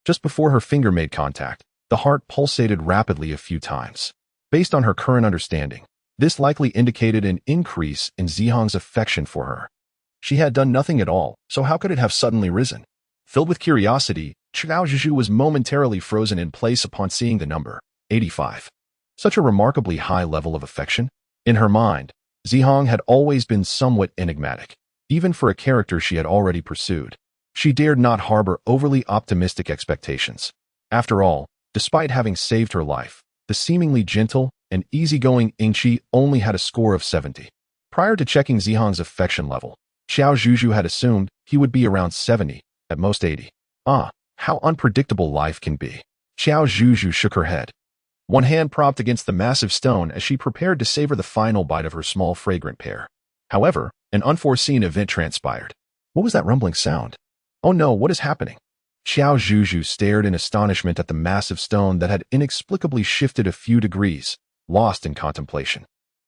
just before her finger made contact, the heart pulsated rapidly a few times. Based on her current understanding, this likely indicated an increase in Zihang's affection for her. She had done nothing at all, so how could it have suddenly risen? Filled with curiosity, Qiao Zhuzhu was momentarily frozen in place upon seeing the number, 85. Such a remarkably high level of affection? In her mind, Zihang had always been somewhat enigmatic, even for a character she had already pursued. She dared not harbor overly optimistic expectations. After all, despite having saved her life, the seemingly gentle and easygoing Ingqi only had a score of 70. Prior to checking Zihang's affection level, Qiao Zhuzhu had assumed he would be around 70, at most 80. How unpredictable life can be. Qiao Zhuzhu shook her head, one hand propped against the massive stone as she prepared to savor the final bite of her small fragrant pear. However, an unforeseen event transpired. What was that rumbling sound? Oh no, what is happening? Qiao Zhuzhu stared in astonishment at the massive stone that had inexplicably shifted a few degrees, lost in contemplation.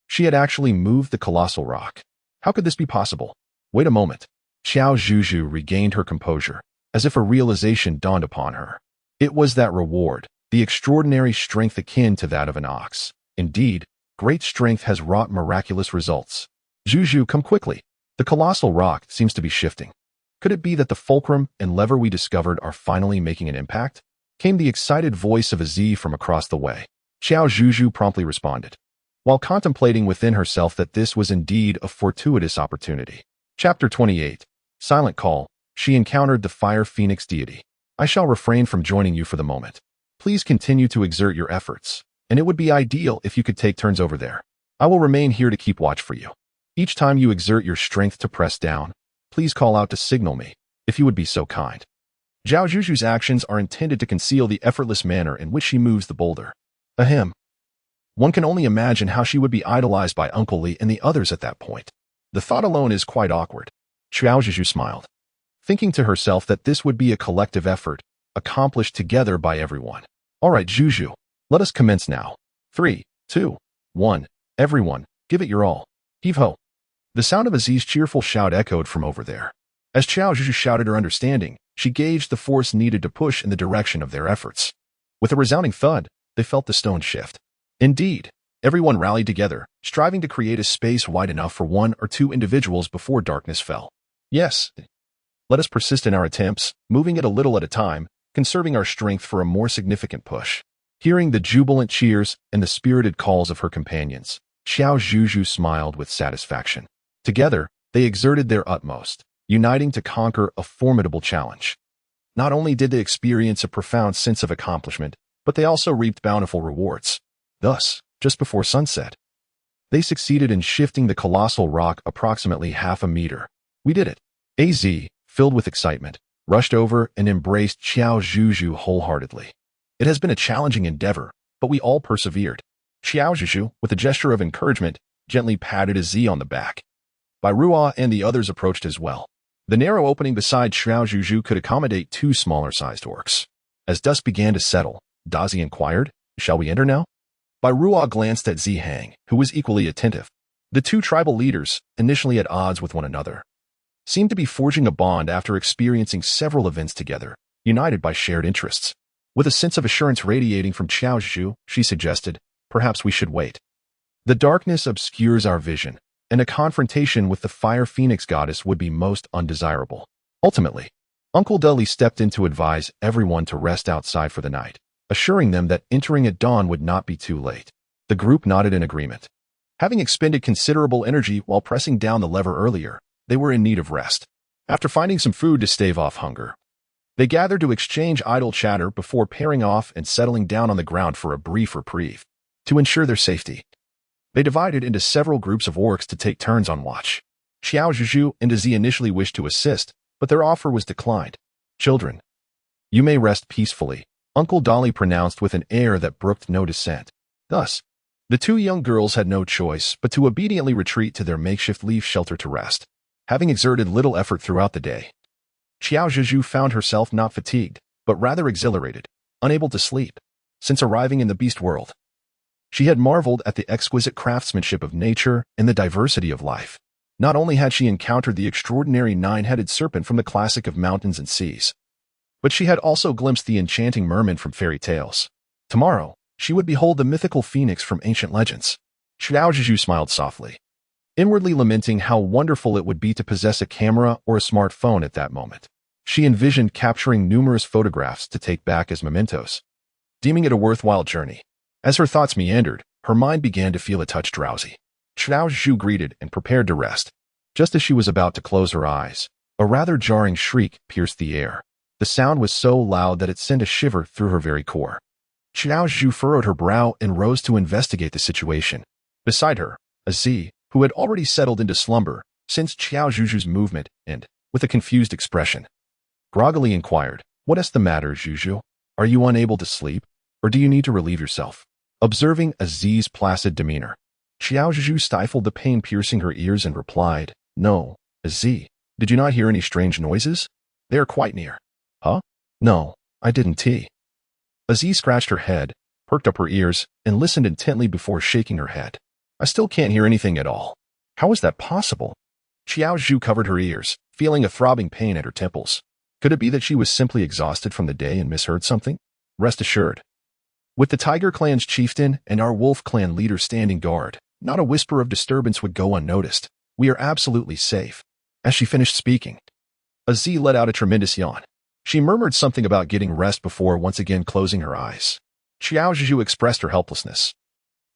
She had actually moved the colossal rock. How could this be possible? Wait a moment. Qiao Zhuzhu regained her composure, as if a realization dawned upon her. It was that reward, the extraordinary strength akin to that of an ox. Indeed, great strength has wrought miraculous results. Zhuzhu, come quickly. The colossal rock seems to be shifting. Could it be that the fulcrum and lever we discovered are finally making an impact? Came the excited voice of Az from across the way. Qiao Zhuzhu promptly responded, while contemplating within herself that this was indeed a fortuitous opportunity. Chapter 28. Silent Call. She encountered the fire phoenix deity. I shall refrain from joining you for the moment. Please continue to exert your efforts, and it would be ideal if you could take turns over there. I will remain here to keep watch for you. Each time you exert your strength to press down, please call out to signal me, if you would be so kind. Qiao Zhuzhu's actions are intended to conceal the effortless manner in which she moves the boulder. Ahem. One can only imagine how she would be idolized by Uncle Li and the others at that point. The thought alone is quite awkward. Qiao Zhuzhu smiled, thinking to herself that this would be a collective effort, accomplished together by everyone. All right, Zhuzhu, let us commence now. 3, 2, 1. Everyone, give it your all. Heave-ho! The sound of Aziz's cheerful shout echoed from over there. As Qiao Zhuzhu shouted her understanding, she gauged the force needed to push in the direction of their efforts. With a resounding thud, they felt the stone shift. Indeed, everyone rallied together, striving to create a space wide enough for one or two individuals before darkness fell. Yes, let us persist in our attempts, moving it a little at a time, conserving our strength for a more significant push. Hearing the jubilant cheers and the spirited calls of her companions, Qiao Zhuzhu smiled with satisfaction. Together, they exerted their utmost, uniting to conquer a formidable challenge. Not only did they experience a profound sense of accomplishment, but they also reaped bountiful rewards. Thus, just before sunset, they succeeded in shifting the colossal rock approximately half a meter. We did it. Az, filled with excitement, rushed over and embraced Qiao Zhuzhu wholeheartedly. It has been a challenging endeavor, but we all persevered. Qiao Zhuzhu, with a gesture of encouragement, gently patted Az on the back. Bairua and the others approached as well. The narrow opening beside Qiao Zhuzhu could accommodate 2 smaller-sized orcs. As dusk began to settle, Dazi inquired, "Shall we enter now?" Bairua glanced at Zihang, who was equally attentive. The 2 tribal leaders, initially at odds with one another, seemed to be forging a bond after experiencing several events together, united by shared interests. With a sense of assurance radiating from Qiao Zhuzhu, she suggested, "Perhaps we should wait. The darkness obscures our vision, and a confrontation with the fire phoenix goddess would be most undesirable." Ultimately, Uncle Dudley stepped in to advise everyone to rest outside for the night, assuring them that entering at dawn would not be too late. The group nodded in agreement. Having expended considerable energy while pressing down the lever earlier, they were in need of rest. After finding some food to stave off hunger, they gathered to exchange idle chatter before pairing off and settling down on the ground for a brief reprieve. To ensure their safety, they divided into several groups of orcs to take turns on watch. Qiao Zhuzhu and Az initially wished to assist, but their offer was declined. "Children, you may rest peacefully," Uncle Dolly pronounced with an air that brooked no dissent. Thus, the 2 young girls had no choice but to obediently retreat to their makeshift leaf shelter to rest. Having exerted little effort throughout the day, Qiao Zhuzhu found herself not fatigued, but rather exhilarated, unable to sleep. Since arriving in the beast world, she had marveled at the exquisite craftsmanship of nature and the diversity of life. Not only had she encountered the extraordinary 9-headed serpent from the classic of mountains and seas, but she had also glimpsed the enchanting merman from fairy tales. Tomorrow, she would behold the mythical phoenix from ancient legends. Qiao Zhuzhu smiled softly, inwardly lamenting how wonderful it would be to possess a camera or a smartphone at that moment. She envisioned capturing numerous photographs to take back as mementos, deeming it a worthwhile journey. As her thoughts meandered, her mind began to feel a touch drowsy. Qiao Zhuzhu greeted and prepared to rest. Just as she was about to close her eyes, a rather jarring shriek pierced the air. The sound was so loud that it sent a shiver through her very core. Qiao Zhuzhu furrowed her brow and rose to investigate the situation. Beside her, Az, who had already settled into slumber, sensed Qiao Zhuzhu's movement and, with a confused expression, groggily inquired, "What is the matter, Zhuzhu? Are you unable to sleep, or do you need to relieve yourself?" Observing Az's placid demeanor, Qiao Zhuzhu stifled the pain piercing her ears and replied, "No, Az, did you not hear any strange noises? They are quite near." "Huh? No, I didn't." Az scratched her head, perked up her ears, and listened intently before shaking her head. "I still can't hear anything at all. How is that possible?" Qiao Zhuzhu covered her ears, feeling a throbbing pain at her temples. Could it be that she was simply exhausted from the day and misheard something? Rest assured, with the Tiger Clan's chieftain and our Wolf Clan leader standing guard, not a whisper of disturbance would go unnoticed. We are absolutely safe. As she finished speaking, Az let out a tremendous yawn. She murmured something about getting rest before once again closing her eyes. Qiao Zhuzhu expressed her helplessness.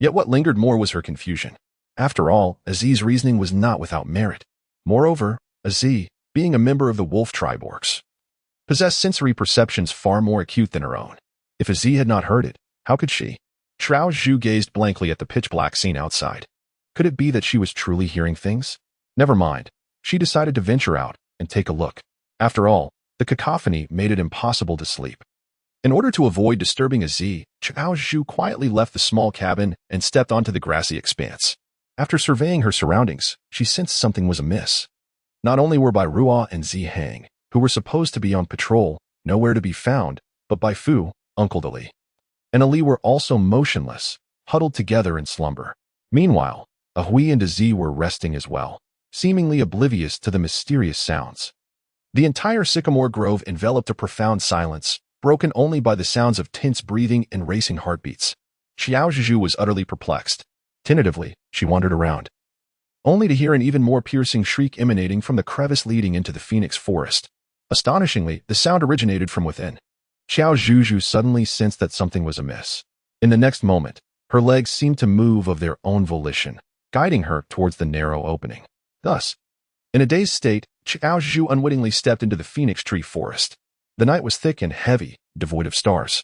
Yet what lingered more was her confusion. After all, Az's reasoning was not without merit. Moreover, Az, being a member of the Wolf tribe orcs, possessed sensory perceptions far more acute than her own. If Az had not heard it, how could she? Qiao Zhuzhu gazed blankly at the pitch-black scene outside. Could it be that she was truly hearing things? Never mind. She decided to venture out and take a look. After all, the cacophony made it impossible to sleep. In order to avoid disturbing Az, Qiao Zhuzhu quietly left the small cabin and stepped onto the grassy expanse. After surveying her surroundings, she sensed something was amiss. Not only were Bairua and Zihang, who were supposed to be on patrol, nowhere to be found, but Baifu, Uncle Dali, and Ali were also motionless, huddled together in slumber. Meanwhile, A hui and a zi were resting as well, seemingly oblivious to the mysterious sounds. The entire sycamore grove enveloped a profound silence, broken only by the sounds of tense breathing and racing heartbeats. Qiao Zhuzhu was utterly perplexed. Tentatively, she wandered around, only to hear an even more piercing shriek emanating from the crevice leading into the phoenix forest. Astonishingly, the sound originated from within. Qiao Zhuzhu suddenly sensed that something was amiss. In the next moment, her legs seemed to move of their own volition, guiding her towards the narrow opening. Thus, in a dazed state, Qiao Zhuzhu unwittingly stepped into the phoenix tree forest. The night was thick and heavy, devoid of stars,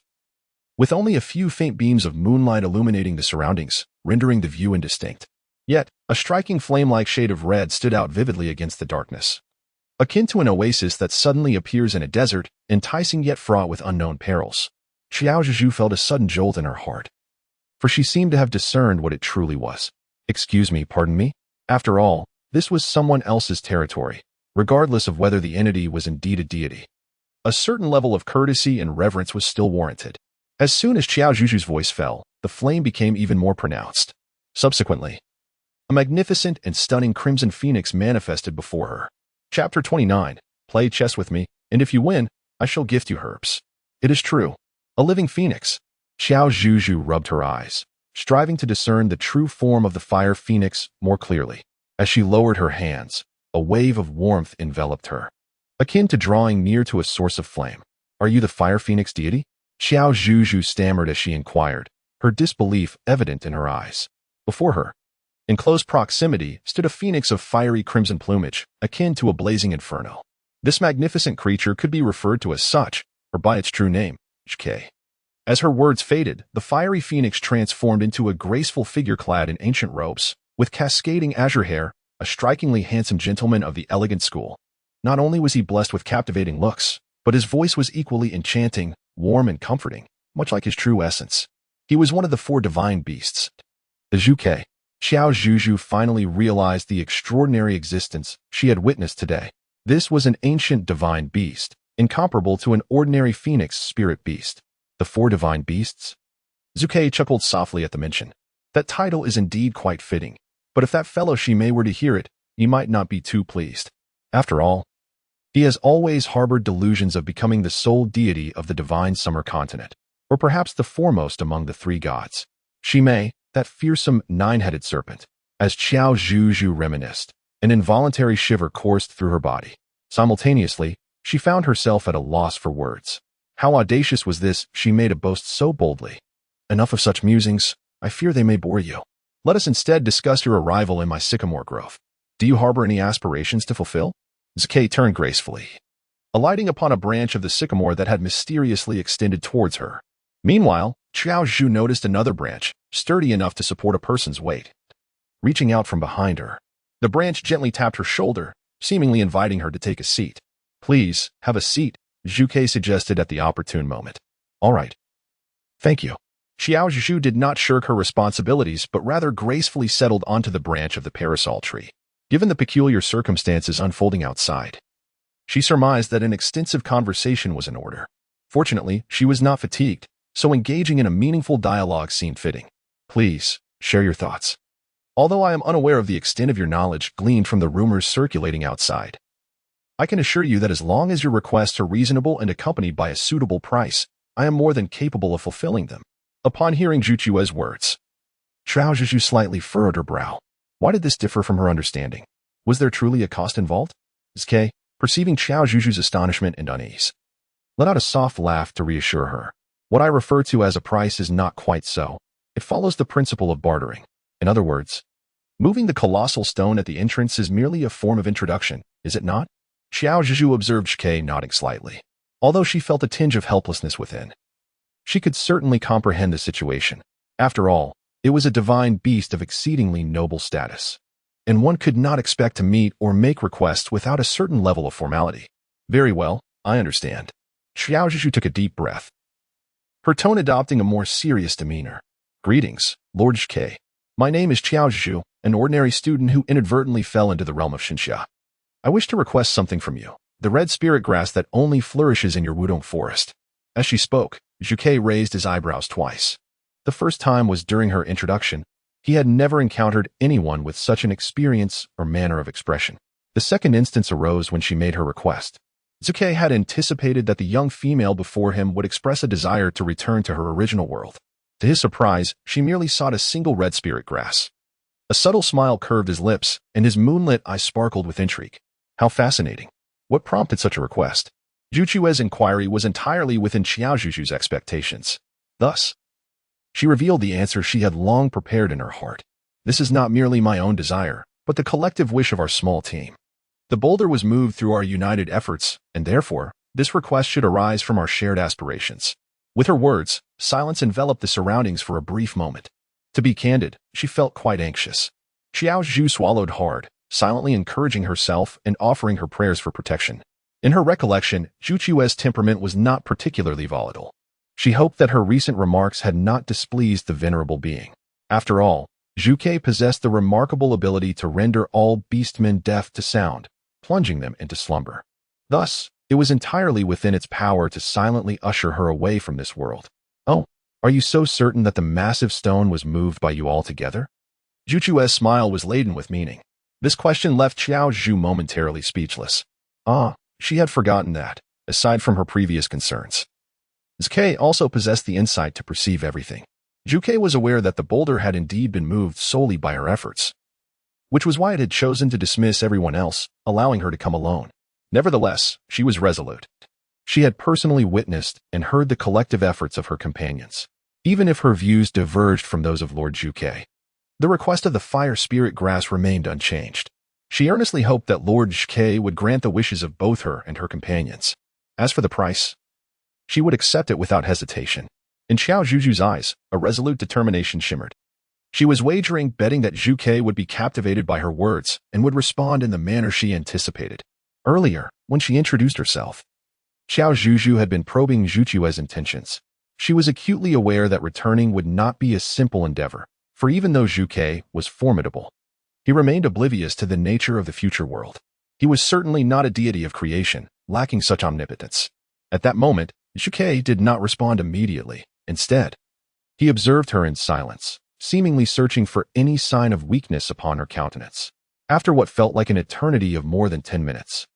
with only a few faint beams of moonlight illuminating the surroundings, rendering the view indistinct. Yet, a striking flame-like shade of red stood out vividly against the darkness. Akin to an oasis that suddenly appears in a desert, enticing yet fraught with unknown perils. Qiao Zhuzhu felt a sudden jolt in her heart, for she seemed to have discerned what it truly was. Excuse me, pardon me? After all, this was someone else's territory, regardless of whether the entity was indeed a deity. A certain level of courtesy and reverence was still warranted. As soon as Qiao Zhuzhu's voice fell, the flame became even more pronounced. Subsequently, a magnificent and stunning crimson phoenix manifested before her. Chapter 29. Play chess with me, and if you win, I shall gift you herbs. It is true. A living phoenix. Qiao Zhuzhu rubbed her eyes, striving to discern the true form of the fire phoenix more clearly. As she lowered her hands, a wave of warmth enveloped her, akin to drawing near to a source of flame. Are you the fire phoenix deity? Qiao Zhuzhu stammered as she inquired, her disbelief evident in her eyes. Before her, in close proximity, stood a phoenix of fiery crimson plumage, akin to a blazing inferno. This magnificent creature could be referred to as such, or by its true name, Zhk. As her words faded, the fiery phoenix transformed into a graceful figure clad in ancient robes, with cascading azure hair, a strikingly handsome gentleman of the elegant school. Not only was he blessed with captivating looks, but his voice was equally enchanting, warm and comforting, much like his true essence. He was one of the 4 divine beasts, the Zhuke. Qiao Zhuzhu finally realized the extraordinary existence she had witnessed today. This was an ancient divine beast, incomparable to an ordinary phoenix spirit beast. The 4 divine beasts? Zhuke chuckled softly at the mention. That title is indeed quite fitting, but if that fellow Shimei were to hear it, he might not be too pleased. After all, he has always harbored delusions of becoming the sole deity of the divine summer continent, or perhaps the foremost among the 3 gods. Shimei, that fearsome 9-headed serpent. As Qiao Zhuzhu reminisced, an involuntary shiver coursed through her body. Simultaneously, she found herself at a loss for words. How audacious was this she made a boast so boldly? Enough of such musings, I fear they may bore you. Let us instead discuss your arrival in my sycamore grove. Do you harbor any aspirations to fulfill? Zhuke turned gracefully, alighting upon a branch of the sycamore that had mysteriously extended towards her. Meanwhile, Qiao Zhuzhu noticed another branch, sturdy enough to support a person's weight. Reaching out from behind her, the branch gently tapped her shoulder, seemingly inviting her to take a seat. Please, have a seat, Zhuke suggested at the opportune moment. All right. Thank you. Qiao Zhuzhu did not shirk her responsibilities, but rather gracefully settled onto the branch of the parasol tree. Given the peculiar circumstances unfolding outside, she surmised that an extensive conversation was in order. Fortunately, she was not fatigued, so engaging in a meaningful dialogue seemed fitting. Please, share your thoughts. Although I am unaware of the extent of your knowledge gleaned from the rumors circulating outside, I can assure you that as long as your requests are reasonable and accompanied by a suitable price, I am more than capable of fulfilling them. Upon hearing Zhu Chue's words, Qiao Zhuzhu slightly furrowed her brow. Why did this differ from her understanding? Was there truly a cost involved? Zhuke, perceiving Qiao Zhuzhu's astonishment and unease, let out a soft laugh to reassure her. What I refer to as a price is not quite so. It follows the principle of bartering. In other words, moving the colossal stone at the entrance is merely a form of introduction, is it not? Qiao Zhuzhu observed Zhuke nodding slightly. Although she felt a tinge of helplessness within, she could certainly comprehend the situation. After all, it was a divine beast of exceedingly noble status, and one could not expect to meet or make requests without a certain level of formality. Very well, I understand. Qiao Zhuzhu took a deep breath, her tone adopting a more serious demeanor. Greetings, Lord Zhuke. My name is Qiao Zhuzhu, an ordinary student who inadvertently fell into the realm of Xinxia. I wish to request something from you, the red spirit grass that only flourishes in your Wudong forest. As she spoke, Zhuke raised his eyebrows twice. The first time was during her introduction, He had never encountered anyone with such an experience or manner of expression. The second instance arose when she made her request. Zhuge had anticipated that the young female before him would express a desire to return to her original world. To his surprise, she merely sought a single red spirit grass. A subtle smile curved his lips, and his moonlit eyes sparkled with intrigue. How fascinating. What prompted such a request? Zhuchue's inquiry was entirely within Qiao Zhuzhu's expectations. Thus, she revealed the answer she had long prepared in her heart. This is not merely my own desire, but the collective wish of our small team. The boulder was moved through our united efforts, and therefore, this request should arise from our shared aspirations. With her words, silence enveloped the surroundings for a brief moment. To be candid, she felt quite anxious. Qiao Zhu swallowed hard, silently encouraging herself and offering her prayers for protection. In her recollection, Zhuchue's temperament was not particularly volatile. She hoped that her recent remarks had not displeased the venerable being. After all, Zhuge possessed the remarkable ability to render all beastmen deaf to sound, plunging them into slumber. Thus, it was entirely within its power to silently usher her away from this world. Oh, are you so certain that the massive stone was moved by you altogether? Zhuchue's smile was laden with meaning. This question left Qiao Zhu momentarily speechless. She had forgotten that, aside from her previous concerns, Zhuge also possessed the insight to perceive everything. Zhuge was aware that the boulder had indeed been moved solely by her efforts, which was why it had chosen to dismiss everyone else, allowing her to come alone. Nevertheless, she was resolute. She had personally witnessed and heard the collective efforts of her companions, even if her views diverged from those of Lord Zhuge. The request of the fire spirit grass remained unchanged. She earnestly hoped that Lord Zhuge would grant the wishes of both her and her companions. As for the price, she would accept it without hesitation. In Qiao Zhuzhu's eyes, a resolute determination shimmered. She was betting that Zhuge would be captivated by her words and would respond in the manner she anticipated. Earlier, when she introduced herself, Qiao Zhuzhu had been probing Zhuchue's intentions. She was acutely aware that returning would not be a simple endeavor, for even though Zhuge was formidable, he remained oblivious to the nature of the future world. He was certainly not a deity of creation, lacking such omnipotence. At that moment, Zhuge did not respond immediately. Instead, he observed her in silence, seemingly searching for any sign of weakness upon her countenance. After what felt like an eternity of more than 10 minutes,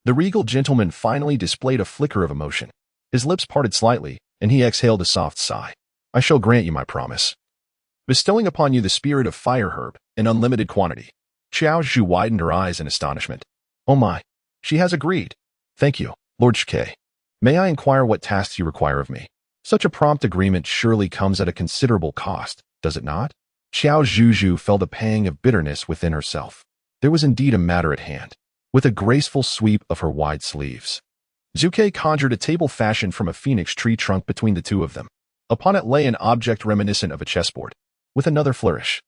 the regal gentleman finally displayed a flicker of emotion. His lips parted slightly, and he exhaled a soft sigh. I shall grant you my promise, bestowing upon you the spirit of fire herb in unlimited quantity. Qiao Zhu widened her eyes in astonishment. Oh my, she has agreed. Thank you, Lord Zhuge. May I inquire what tasks you require of me? Such a prompt agreement surely comes at a considerable cost, does it not? Qiao Zhuzhu felt a pang of bitterness within herself. There was indeed a matter at hand. With a graceful sweep of her wide sleeves, Zhuge conjured a table fashioned from a phoenix tree trunk between the two of them. Upon it lay an object reminiscent of a chessboard. With another flourish,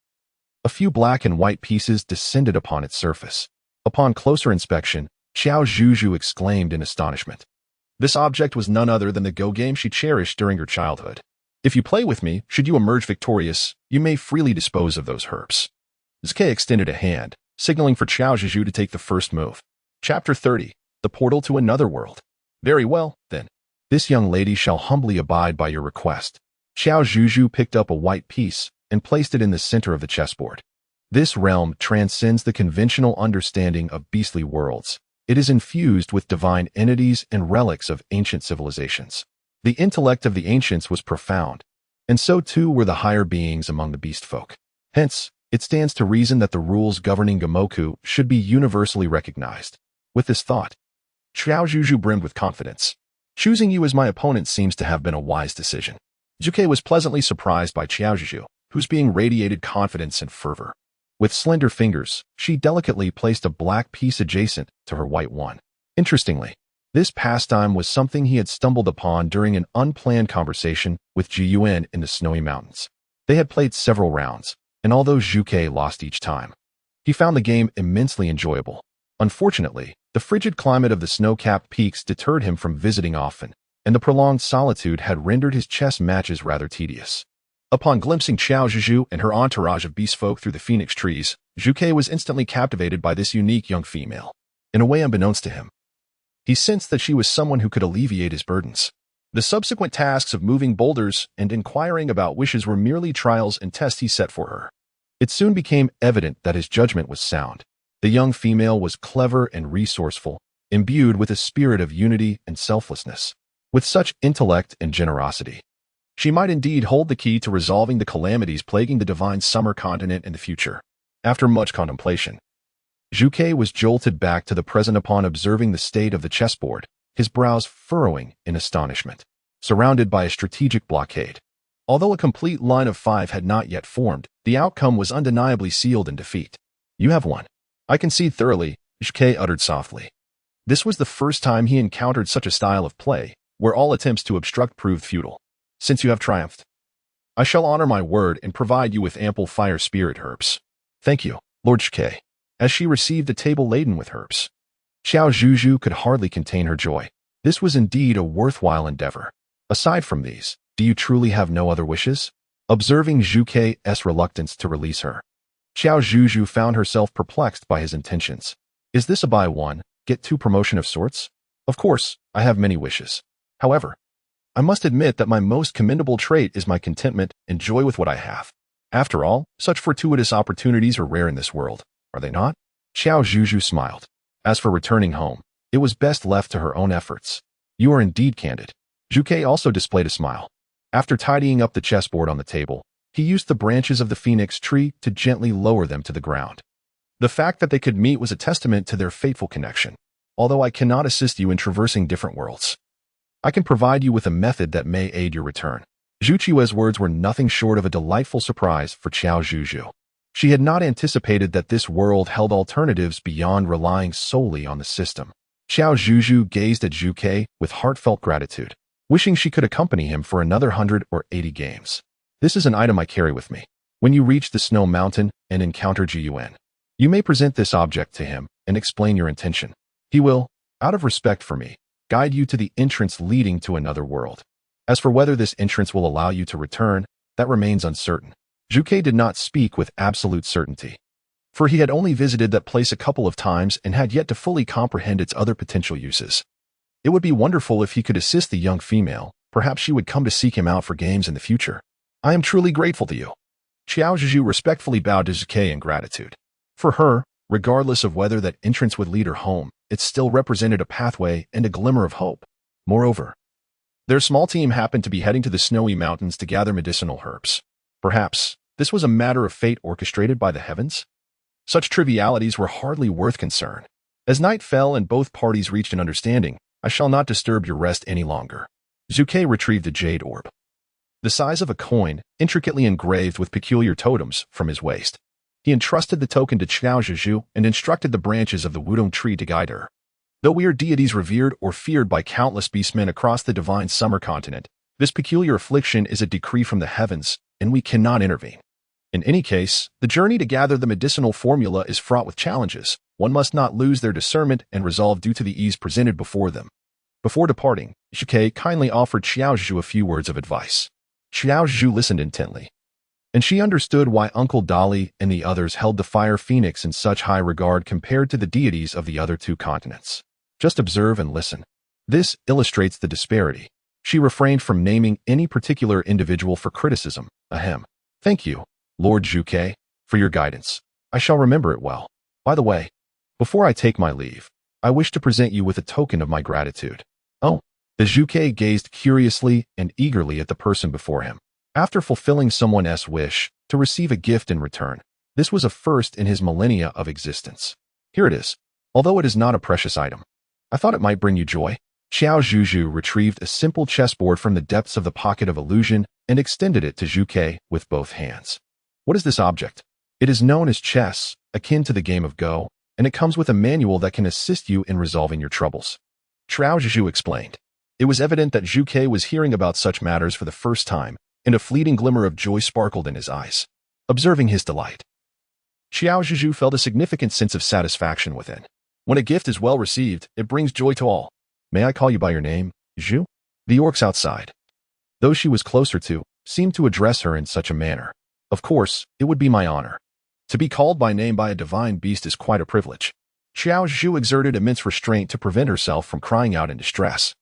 a few black and white pieces descended upon its surface. Upon closer inspection, Qiao Zhuzhu exclaimed in astonishment. This object was none other than the Go game she cherished during her childhood. If you play with me, should you emerge victorious, you may freely dispose of those herbs. Zhuge extended a hand, signaling for Qiao Zhuzhu to take the first move. Chapter 30. The Portal to Another World. Very well, then. This young lady shall humbly abide by your request. Qiao Zhuzhu picked up a white piece and placed it in the center of the chessboard. This realm transcends the conventional understanding of beastly worlds. It is infused with divine entities and relics of ancient civilizations. The intellect of the ancients was profound, and so too were the higher beings among the beast folk. Hence, it stands to reason that the rules governing Gamoku should be universally recognized. With this thought, Qiao Zhuzhu brimmed with confidence. Choosing you as my opponent seems to have been a wise decision. Zhuge was pleasantly surprised by Qiao Zhuzhu, whose being radiated confidence and fervor. With slender fingers, she delicately placed a black piece adjacent to her white one. Interestingly, this pastime was something he had stumbled upon during an unplanned conversation with Ji Yuan in the snowy mountains. They had played several rounds, and although Zhuge lost each time, he found the game immensely enjoyable. Unfortunately, the frigid climate of the snow-capped peaks deterred him from visiting often, and the prolonged solitude had rendered his chess matches rather tedious. Upon glimpsing Qiao Zhuzhu and her entourage of beastfolk through the phoenix trees, Zhuge was instantly captivated by this unique young female. In a way unbeknownst to him, he sensed that she was someone who could alleviate his burdens. The subsequent tasks of moving boulders and inquiring about wishes were merely trials and tests he set for her. It soon became evident that his judgment was sound. The young female was clever and resourceful, imbued with a spirit of unity and selflessness. With such intellect and generosity, she might indeed hold the key to resolving the calamities plaguing the divine summer continent in the future. After much contemplation, Zhuge was jolted back to the present upon observing the state of the chessboard, his brows furrowing in astonishment. Surrounded by a strategic blockade, although a complete line of 5 had not yet formed, the outcome was undeniably sealed in defeat. "You have won. I concede thoroughly," Zhuge uttered softly. This was the first time he encountered such a style of play, where all attempts to obstruct proved futile. "Since you have triumphed, I shall honor my word and provide you with ample fire spirit herbs." "Thank you, Lord Zhuge." As she received a table laden with herbs, Qiao Zhuzhu could hardly contain her joy. This was indeed a worthwhile endeavor. "Aside from these, do you truly have no other wishes?" Observing Zhuge's reluctance to release her, Qiao Zhuzhu found herself perplexed by his intentions. "Is this a buy one, get two promotion of sorts? Of course, I have many wishes. However, I must admit that my most commendable trait is my contentment and joy with what I have. After all, such fortuitous opportunities are rare in this world, are they not?" Qiao Zhuzhu smiled. As for returning home, it was best left to her own efforts. "You are indeed candid." Zhuge also displayed a smile. After tidying up the chessboard on the table, he used the branches of the phoenix tree to gently lower them to the ground. The fact that they could meet was a testament to their fateful connection. "Although I cannot assist you in traversing different worlds, I can provide you with a method that may aid your return." Zhu Qiue's words were nothing short of a delightful surprise for Qiao Zhuzhu. She had not anticipated that this world held alternatives beyond relying solely on the system. Qiao Zhuzhu gazed at Zhuge with heartfelt gratitude, wishing she could accompany him for another 180 games. "This is an item I carry with me. When you reach the snow mountain and encounter Jiyuan, you may present this object to him and explain your intention. He will, out of respect for me, guide you to the entrance leading to another world. As for whether this entrance will allow you to return, that remains uncertain." Zhuge did not speak with absolute certainty, for he had only visited that place a couple of times and had yet to fully comprehend its other potential uses. It would be wonderful if he could assist the young female. Perhaps she would come to seek him out for games in the future. "I am truly grateful to you." Qiao Zhuzhu respectfully bowed to Zhuge in gratitude. For her, regardless of whether that entrance would lead her home, it still represented a pathway and a glimmer of hope. Moreover, their small team happened to be heading to the snowy mountains to gather medicinal herbs. Perhaps this was a matter of fate orchestrated by the heavens? Such trivialities were hardly worth concern. As night fell and both parties reached an understanding, "I shall not disturb your rest any longer." Zhuge retrieved a jade orb, the size of a coin, intricately engraved with peculiar totems, from his waist. He entrusted the token to Qiao Zhuzhu and instructed the branches of the wudong tree to guide her. Though we are deities revered or feared by countless beastmen across the divine summer continent, this peculiar affliction is a decree from the heavens, and we cannot intervene. In any case, the journey to gather the medicinal formula is fraught with challenges. One must not lose their discernment and resolve due to the ease presented before them. Before departing, Zhuge kindly offered Qiao Zhuzhu a few words of advice. Qiao Zhuzhu listened intently, and she understood why Uncle Dali and the others held the fire phoenix in such high regard compared to the deities of the other two continents. Just observe and listen. This illustrates the disparity. She refrained from naming any particular individual for criticism. Ahem. "Thank you, Lord Zhuge, for your guidance. I shall remember it well. By the way, before I take my leave, I wish to present you with a token of my gratitude." "Oh." The Zhuge gazed curiously and eagerly at the person before him. After fulfilling someone else's wish to receive a gift in return, this was a first in his millennia of existence. "Here it is, although it is not a precious item. I thought it might bring you joy." Qiao Zhuzhu retrieved a simple chessboard from the depths of the pocket of illusion and extended it to Zhuge with both hands. "What is this object?" "It is known as chess, akin to the game of Go, and it comes with a manual that can assist you in resolving your troubles." Qiao Zhuzhu explained. It was evident that Zhuge was hearing about such matters for the first time, and a fleeting glimmer of joy sparkled in his eyes. Observing his delight, Qiao Zhuzhu felt a significant sense of satisfaction within. When a gift is well received, it brings joy to all. "May I call you by your name, Zhu?" The orcs outside, those she was closer to, seemed to address her in such a manner. "Of course, it would be my honor. To be called by name by a divine beast is quite a privilege." Qiao Zhuzhu exerted immense restraint to prevent herself from crying out in distress.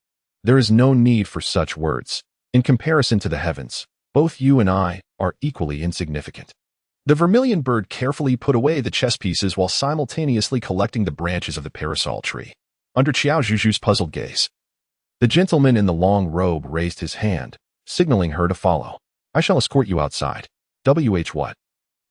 "There is no need for such words. In comparison to the heavens, both you and I are equally insignificant." The vermilion bird carefully put away the chess pieces while simultaneously collecting the branches of the parasol tree. Under Qiao Zhuzhu's puzzled gaze, the gentleman in the long robe raised his hand, signaling her to follow. I shall escort you outside. What?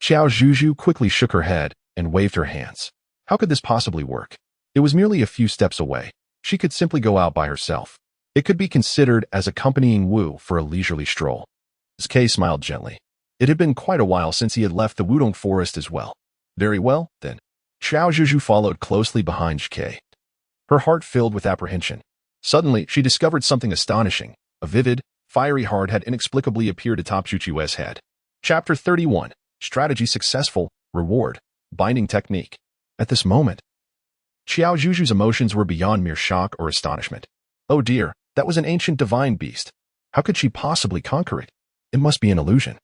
Qiao Zhuzhu quickly shook her head and waved her hands. How could this possibly work? It was merely a few steps away. She could simply go out by herself. It could be considered as accompanying Wu for a leisurely stroll. Zhuzhu smiled gently. It had been quite a while since he had left the Wudong forest as well. Very well, then. Qiao Zhuzhu followed closely behind Zhuzhu. Her heart filled with apprehension. Suddenly, she discovered something astonishing. A vivid, fiery heart had inexplicably appeared atop Zhuchu's head. Chapter 31. Strategy Successful. Reward. Binding Technique. At this moment, Qiao Zhuzhu's emotions were beyond mere shock or astonishment. Oh dear, that was an ancient divine beast. How could she possibly conquer it? It must be an illusion.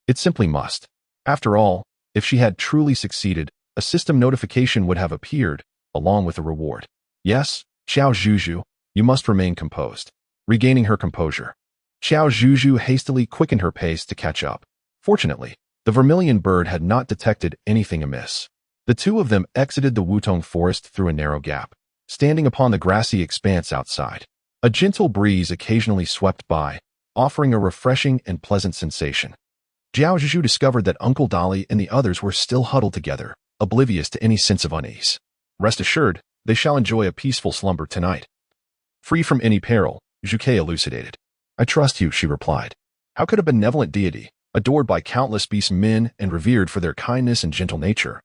It simply must. After all, if she had truly succeeded, a system notification would have appeared, along with a reward. Yes, Qiao Zhuzhu, you must remain composed. Regaining her composure, Qiao Zhuzhu hastily quickened her pace to catch up. Fortunately, the vermilion bird had not detected anything amiss. The two of them exited the Wudong forest through a narrow gap, standing upon the grassy expanse outside. A gentle breeze occasionally swept by, offering a refreshing and pleasant sensation. Qiao Zhuzhu discovered that Uncle Dolly and the others were still huddled together, oblivious to any sense of unease. Rest assured, they shall enjoy a peaceful slumber tonight. Free from any peril, Zhuzhu elucidated. I trust you, she replied. How could a benevolent deity, adored by countless beast men and revered for their kindness and gentle nature,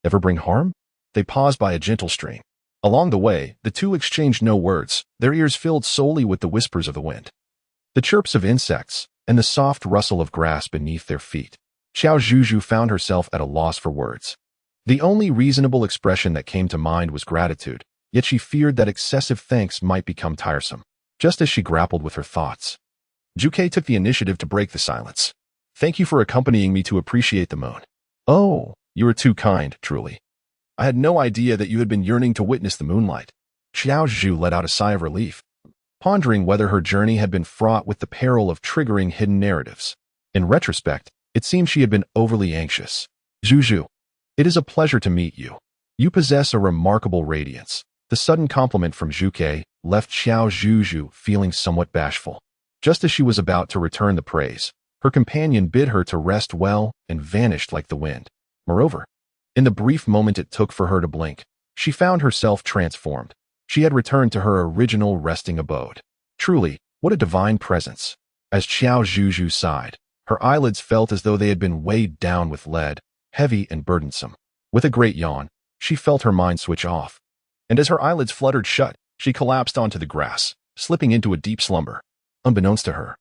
ever bring harm? They paused by a gentle stream. Along the way, the two exchanged no words, their ears filled solely with the whispers of the wind, the chirps of insects, and the soft rustle of grass beneath their feet. Qiao Zhuzhu found herself at a loss for words. The only reasonable expression that came to mind was gratitude, yet she feared that excessive thanks might become tiresome. Just as she grappled with her thoughts, Zhuzhu took the initiative to break the silence. Thank you for accompanying me to appreciate the moon. Oh, you are too kind, truly. I had no idea that you had been yearning to witness the moonlight. Qiao Zhuzhu let out a sigh of relief, pondering whether her journey had been fraught with the peril of triggering hidden narratives. In retrospect, it seemed she had been overly anxious. Zhuzhu, it is a pleasure to meet you. You possess a remarkable radiance. The sudden compliment from Zhuzhu left Qiao Zhuzhu feeling somewhat bashful. Just as she was about to return the praise, her companion bid her to rest well and vanished like the wind. Moreover, in the brief moment it took for her to blink, she found herself transformed. She had returned to her original resting abode. Truly, what a divine presence. As Qiao Zhuzhu sighed, her eyelids felt as though they had been weighed down with lead, heavy and burdensome. With a great yawn, she felt her mind switch off. And as her eyelids fluttered shut, she collapsed onto the grass, slipping into a deep slumber. Unbeknownst to her,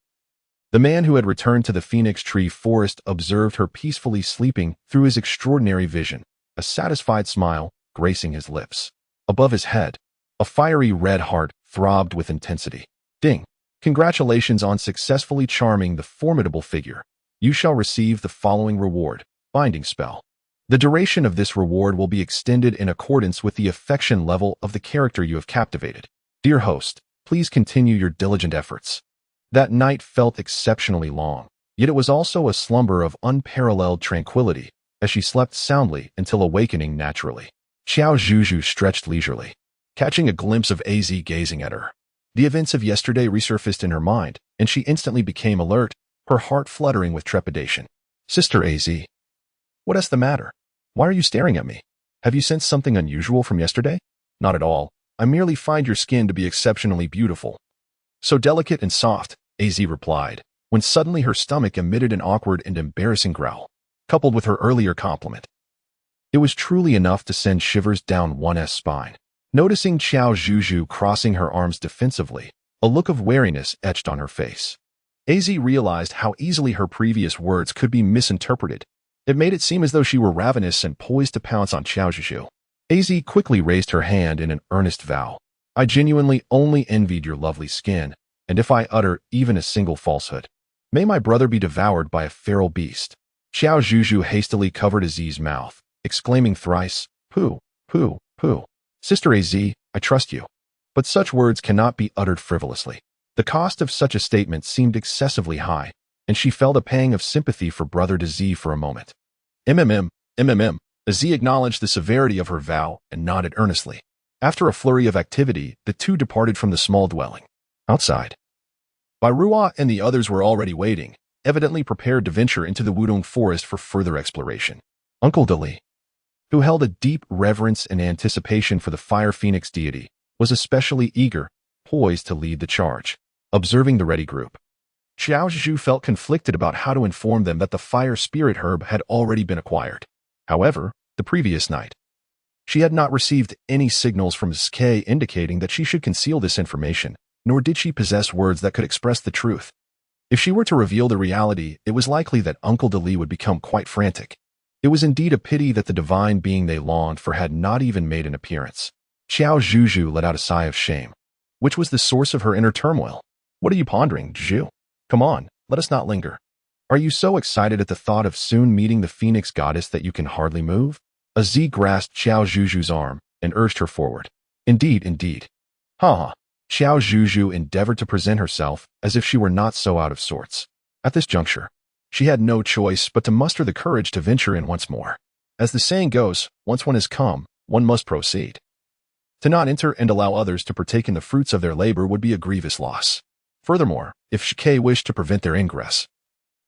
the man who had returned to the Phoenix Tree Forest observed her peacefully sleeping through his extraordinary vision, a satisfied smile gracing his lips. Above his head, a fiery red heart throbbed with intensity. Ding! Congratulations on successfully charming the formidable figure. You shall receive the following reward, binding spell. The duration of this reward will be extended in accordance with the affection level of the character you have captivated. Dear host, please continue your diligent efforts. That night felt exceptionally long, yet it was also a slumber of unparalleled tranquility, as she slept soundly until awakening naturally. Qiao Zhuzhu stretched leisurely, catching a glimpse of Az gazing at her. The events of yesterday resurfaced in her mind, and she instantly became alert, her heart fluttering with trepidation. Sister Az, what is the matter? Why are you staring at me? Have you sensed something unusual from yesterday? Not at all. I merely find your skin to be exceptionally beautiful. So delicate and soft, Az replied, when suddenly her stomach emitted an awkward and embarrassing growl, coupled with her earlier compliment. It was truly enough to send shivers down one's spine. Noticing Qiao Zhuzhu crossing her arms defensively, a look of wariness etched on her face. Az realized how easily her previous words could be misinterpreted. It made it seem as though she were ravenous and poised to pounce on Qiao Zhuzhu. Az quickly raised her hand in an earnest vow. I genuinely only envied your lovely skin, and if I utter even a single falsehood, may my brother be devoured by a feral beast. Qiao Zhuzhu hastily covered Az's mouth, exclaiming thrice, Pooh, pooh, pooh. Sister Az, I trust you. But such words cannot be uttered frivolously. The cost of such a statement seemed excessively high, and she felt a pang of sympathy for brother Az for a moment. MMM. Z acknowledged the severity of her vow and nodded earnestly. After a flurry of activity, the two departed from the small dwelling. Outside, Bairua and the others were already waiting, evidently prepared to venture into the Wudong forest for further exploration. Uncle Dali, who held a deep reverence and anticipation for the fire phoenix deity, was especially eager, poised to lead the charge. Observing the ready group, Qiao Zhuzhu felt conflicted about how to inform them that the fire spirit herb had already been acquired. However, the previous night, she had not received any signals from Sk indicating that she should conceal this information, nor did she possess words that could express the truth. If she were to reveal the reality, it was likely that Uncle Dali would become quite frantic. It was indeed a pity that the divine being they longed for had not even made an appearance. Qiao Zhuzhu let out a sigh of shame. Which was the source of her inner turmoil? What are you pondering, Zhu? Come on, let us not linger. Are you so excited at the thought of soon meeting the phoenix goddess that you can hardly move? Z grasped Qiao Zhuzhu's arm and urged her forward. Indeed. Ha! Qiao Zhuzhu endeavored to present herself as if she were not so out of sorts. At this juncture, she had no choice but to muster the courage to venture in once more. As the saying goes, once one has come, one must proceed. To not enter and allow others to partake in the fruits of their labor would be a grievous loss. Furthermore, if Shike wished to prevent their ingress,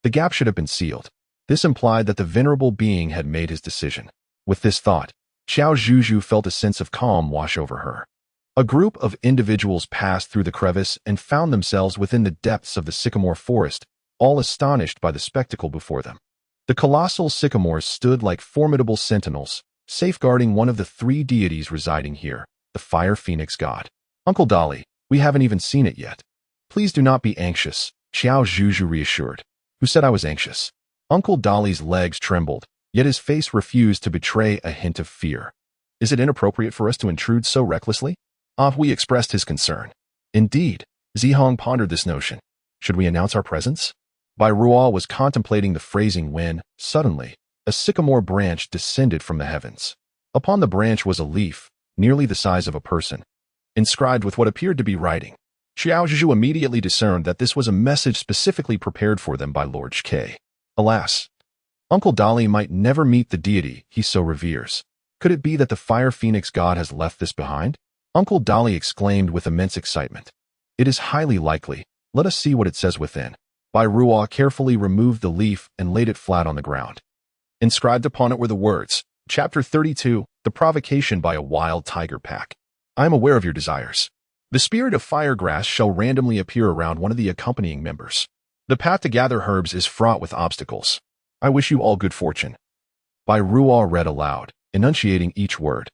the gap should have been sealed. This implied that the venerable being had made his decision. With this thought, Qiao Zhuzhu felt a sense of calm wash over her. A group of individuals passed through the crevice and found themselves within the depths of the sycamore forest, all astonished by the spectacle before them. The colossal sycamores stood like formidable sentinels, safeguarding one of the three deities residing here, the fire phoenix god. Uncle Dali, we haven't even seen it yet. Please do not be anxious, Qiao Zhuzhu reassured. Who said I was anxious? Uncle Dali's legs trembled, yet his face refused to betray a hint of fear. Is it inappropriate for us to intrude so recklessly? Hui expressed his concern. Indeed, Zihong pondered this notion. Should we announce our presence? Bairua was contemplating the phrasing when, suddenly, a sycamore branch descended from the heavens. Upon the branch was a leaf, nearly the size of a person, inscribed with what appeared to be writing. Qiao Zhuzhu immediately discerned that this was a message specifically prepared for them by Lord Shike. Alas, Uncle Dali might never meet the deity he so reveres. Could it be that the fire phoenix god has left this behind? Uncle Dali exclaimed with immense excitement. It is highly likely. Let us see what it says within. Bairua carefully removed the leaf and laid it flat on the ground. Inscribed upon it were the words, Chapter 32, The Provocation by a Wild Tiger Pack. I am aware of your desires. The spirit of firegrass shall randomly appear around one of the accompanying members. The path to gather herbs is fraught with obstacles. I wish you all good fortune. Bairua read aloud, enunciating each word.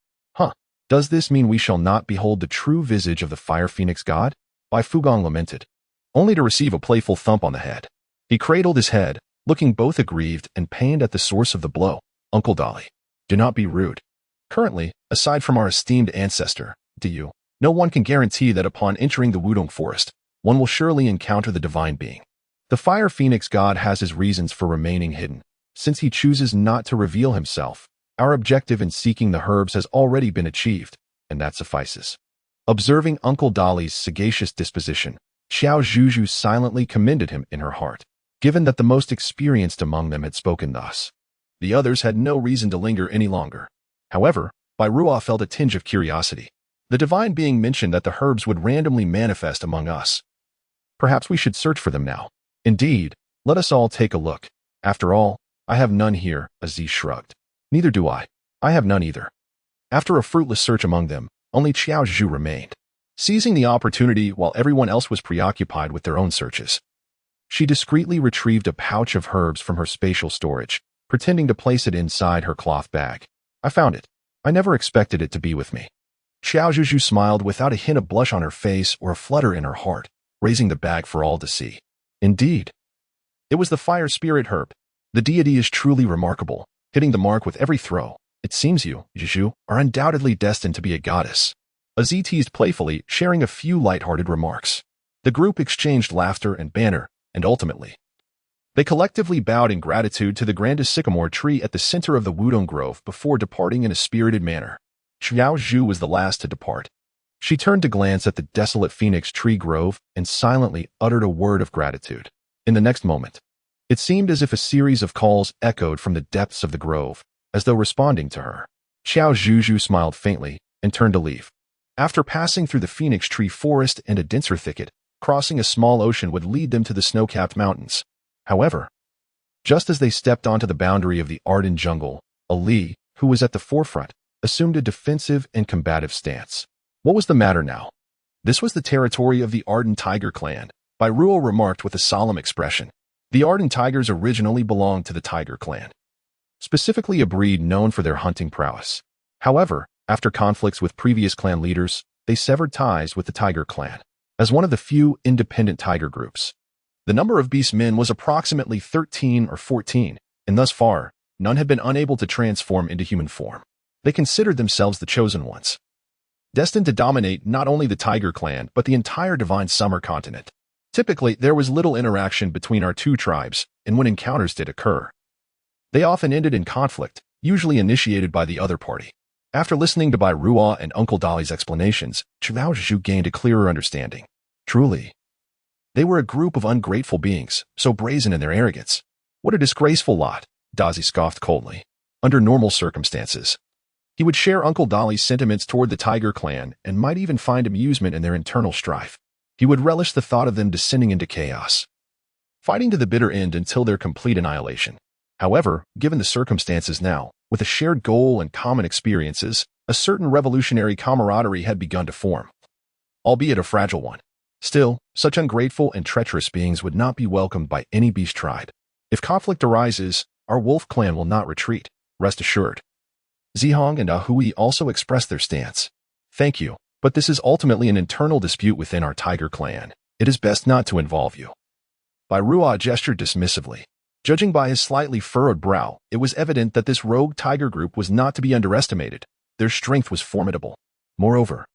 Does this mean we shall not behold the true visage of the fire phoenix god? Fugong lamented, only to receive a playful thump on the head. He cradled his head, looking both aggrieved and pained at the source of the blow. Uncle Dali, do not be rude. Currently, aside from our esteemed ancestor, no one can guarantee that upon entering the Wudong forest, one will surely encounter the divine being. The fire phoenix god has his reasons for remaining hidden. Since he chooses not to reveal himself, our objective in seeking the herbs has already been achieved, and that suffices. Observing Uncle Dali's sagacious disposition, Qiao Zhuzhu silently commended him in her heart. Given that the most experienced among them had spoken thus, the others had no reason to linger any longer. However, Bairua felt a tinge of curiosity. The divine being mentioned that the herbs would randomly manifest among us. Perhaps we should search for them now. Indeed, let us all take a look. After all, I have none here, Aziz shrugged. Neither do I. I have none either. After a fruitless search among them, only Qiao Zhuzhu remained. Seizing the opportunity while everyone else was preoccupied with their own searches, she discreetly retrieved a pouch of herbs from her spatial storage, pretending to place it inside her cloth bag. I found it. I never expected it to be with me. Qiao Zhuzhu smiled without a hint of blush on her face or a flutter in her heart, raising the bag for all to see. Indeed, it was the fire spirit herb. The deity is truly remarkable, hitting the mark with every throw. It seems you, Zhuzhu, are undoubtedly destined to be a goddess. Aziz teased playfully, sharing a few light-hearted remarks. The group exchanged laughter and banter, and ultimately, they collectively bowed in gratitude to the grandest sycamore tree at the center of the Wudong Grove before departing in a spirited manner. Qiao Zhuzhu was the last to depart. She turned to glance at the desolate phoenix tree grove and silently uttered a word of gratitude. In the next moment, It seemed as if a series of calls echoed from the depths of the grove, as though responding to her. Qiao Zhuzhu smiled faintly and turned to leave. After passing through the phoenix tree forest and a denser thicket, crossing a small ocean would lead them to the snow-capped mountains. However, just as they stepped onto the boundary of the ardent jungle, Ali, who was at the forefront, assumed a defensive and combative stance. What was the matter now? This was the territory of the ardent tiger clan, Ruo remarked with a solemn expression. The ardent tigers originally belonged to the tiger clan, specifically a breed known for their hunting prowess. However, after conflicts with previous clan leaders, they severed ties with the tiger clan. As one of the few independent tiger groups, the number of beast men was approximately 13 or 14, and thus far, none had been unable to transform into human form. They considered themselves the chosen ones, destined to dominate not only the tiger clan but the entire divine summer continent. Typically, there was little interaction between our two tribes, and when encounters did occur, they often ended in conflict, usually initiated by the other party. After listening to Bai Ruo and Uncle Dolly's explanations, Qiao Zhuzhu gained a clearer understanding. Truly, they were a group of ungrateful beings, so brazen in their arrogance. What a disgraceful lot, Dazi scoffed coldly. Under normal circumstances, he would share Uncle Dolly's sentiments toward the tiger clan and might even find amusement in their internal strife. He would relish the thought of them descending into chaos, fighting to the bitter end until their complete annihilation. However, given the circumstances now, with a shared goal and common experiences, a certain revolutionary camaraderie had begun to form, albeit a fragile one. Still, such ungrateful and treacherous beings would not be welcomed by any beast tribe. If conflict arises, our wolf clan will not retreat, rest assured. Zihong and Ahui also expressed their stance. Thank you, but this is ultimately an internal dispute within our tiger clan. It is best not to involve you. Bai Ruo gestured dismissively. Judging by his slightly furrowed brow, it was evident that this rogue tiger group was not to be underestimated. Their strength was formidable. Moreover,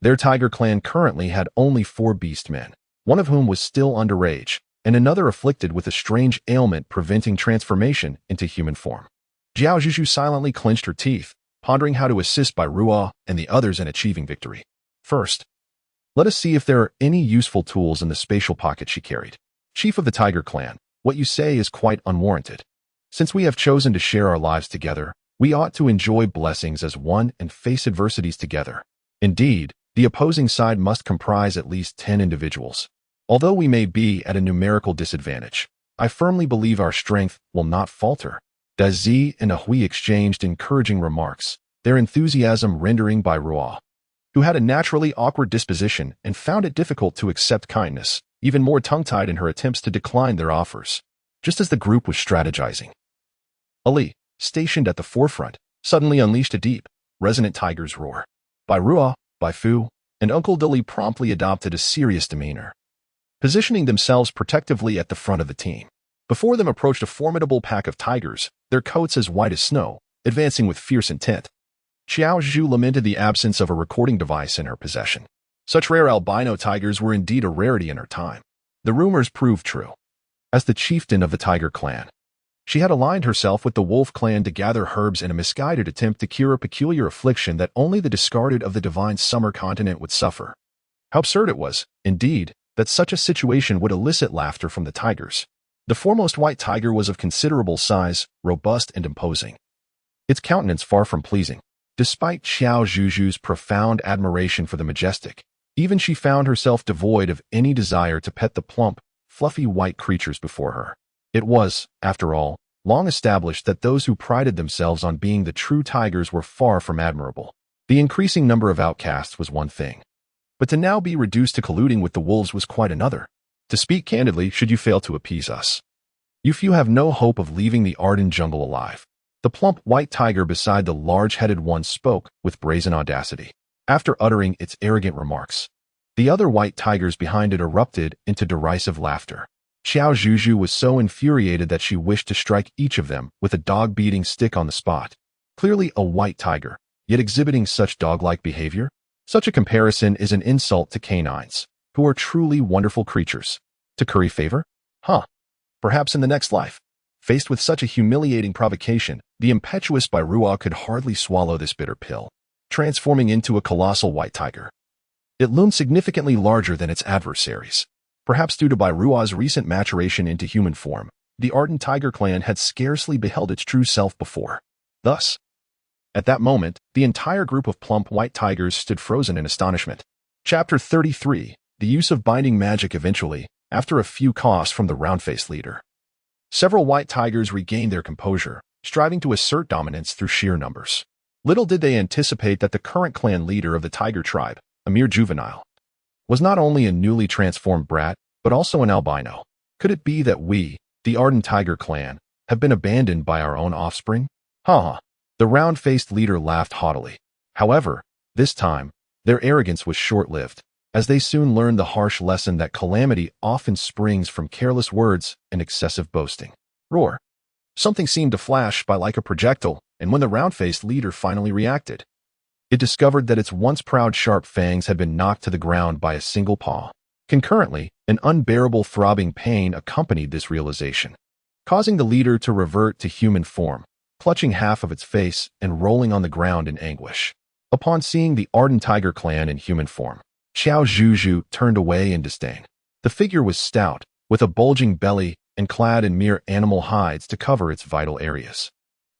their tiger clan currently had only 4 beast men, one of whom was still underage, and another afflicted with a strange ailment preventing transformation into human form. Qiao Zhuzhu silently clenched her teeth, pondering how to assist Bai Ruo and the others in achieving victory. First, let us see if there are any useful tools in the spatial pocket she carried. Chief of the tiger clan, what you say is quite unwarranted. Since we have chosen to share our lives together, we ought to enjoy blessings as one and face adversities together. Indeed, the opposing side must comprise at least 10 individuals. Although we may be at a numerical disadvantage, I firmly believe our strength will not falter. Dazi and Ahui exchanged encouraging remarks, their enthusiasm rendering Bai Ruo, who had a naturally awkward disposition and found it difficult to accept kindness, even more tongue-tied in her attempts to decline their offers. Just as the group was strategizing, Ali, stationed at the forefront, suddenly unleashed a deep, resonant tiger's roar. Bai Ruo, Bai Fu, and Uncle Dolly promptly adopted a serious demeanor, positioning themselves protectively at the front of the team. Before them approached a formidable pack of tigers, their coats as white as snow, advancing with fierce intent. Qiao Zhuzhu lamented the absence of a recording device in her possession. Such rare albino tigers were indeed a rarity in her time. The rumors proved true. As the chieftain of the tiger clan, she had aligned herself with the wolf clan to gather herbs in a misguided attempt to cure a peculiar affliction that only the discarded of the divine summer continent would suffer. How absurd it was, indeed, that such a situation would elicit laughter from the tigers. The foremost white tiger was of considerable size, robust and imposing, its countenance far from pleasing. Despite Qiao Zhuzhu's profound admiration for the majestic, even she found herself devoid of any desire to pet the plump, fluffy white creatures before her. It was, after all, long established that those who prided themselves on being the true tigers were far from admirable. The increasing number of outcasts was one thing, but to now be reduced to colluding with the wolves was quite another. To speak candidly, should you fail to appease us, you few have no hope of leaving the ardent jungle alive. The plump white tiger beside the large-headed one spoke with brazen audacity. After uttering its arrogant remarks, the other white tigers behind it erupted into derisive laughter. Qiao Zhuzhu was so infuriated that she wished to strike each of them with a dog-beating stick on the spot. Clearly a white tiger, yet exhibiting such dog-like behavior? Such a comparison is an insult to canines, who are truly wonderful creatures. To curry favor? Perhaps in the next life. Faced with such a humiliating provocation, the impetuous Bai Ruo could hardly swallow this bitter pill, transforming into a colossal white tiger. It loomed significantly larger than its adversaries. Perhaps due to Bai Ruo's recent maturation into human form, the ardent tiger clan had scarcely beheld its true self before. Thus, at that moment, the entire group of plump white tigers stood frozen in astonishment. Chapter 33. The use of binding magic eventually, after a few coughs from the round-faced leader. Several white tigers regained their composure, striving to assert dominance through sheer numbers. Little did they anticipate that the current clan leader of the tiger tribe, a mere juvenile, was not only a newly transformed brat, but also an albino. Could it be that we, the ardent tiger clan, have been abandoned by our own offspring? Ha! The round-faced leader laughed haughtily. However, this time, their arrogance was short-lived, as they soon learned the harsh lesson that calamity often springs from careless words and excessive boasting. Roar! Something seemed to flash by like a projectile, and when the round-faced leader finally reacted, it discovered that its once proud sharp fangs had been knocked to the ground by a single paw. Concurrently, an unbearable throbbing pain accompanied this realization, causing the leader to revert to human form, clutching half of its face and rolling on the ground in anguish. Upon seeing the ardent tiger clan in human form, Qiao Zhuzhu turned away in disdain. The figure was stout, with a bulging belly and clad in mere animal hides to cover its vital areas.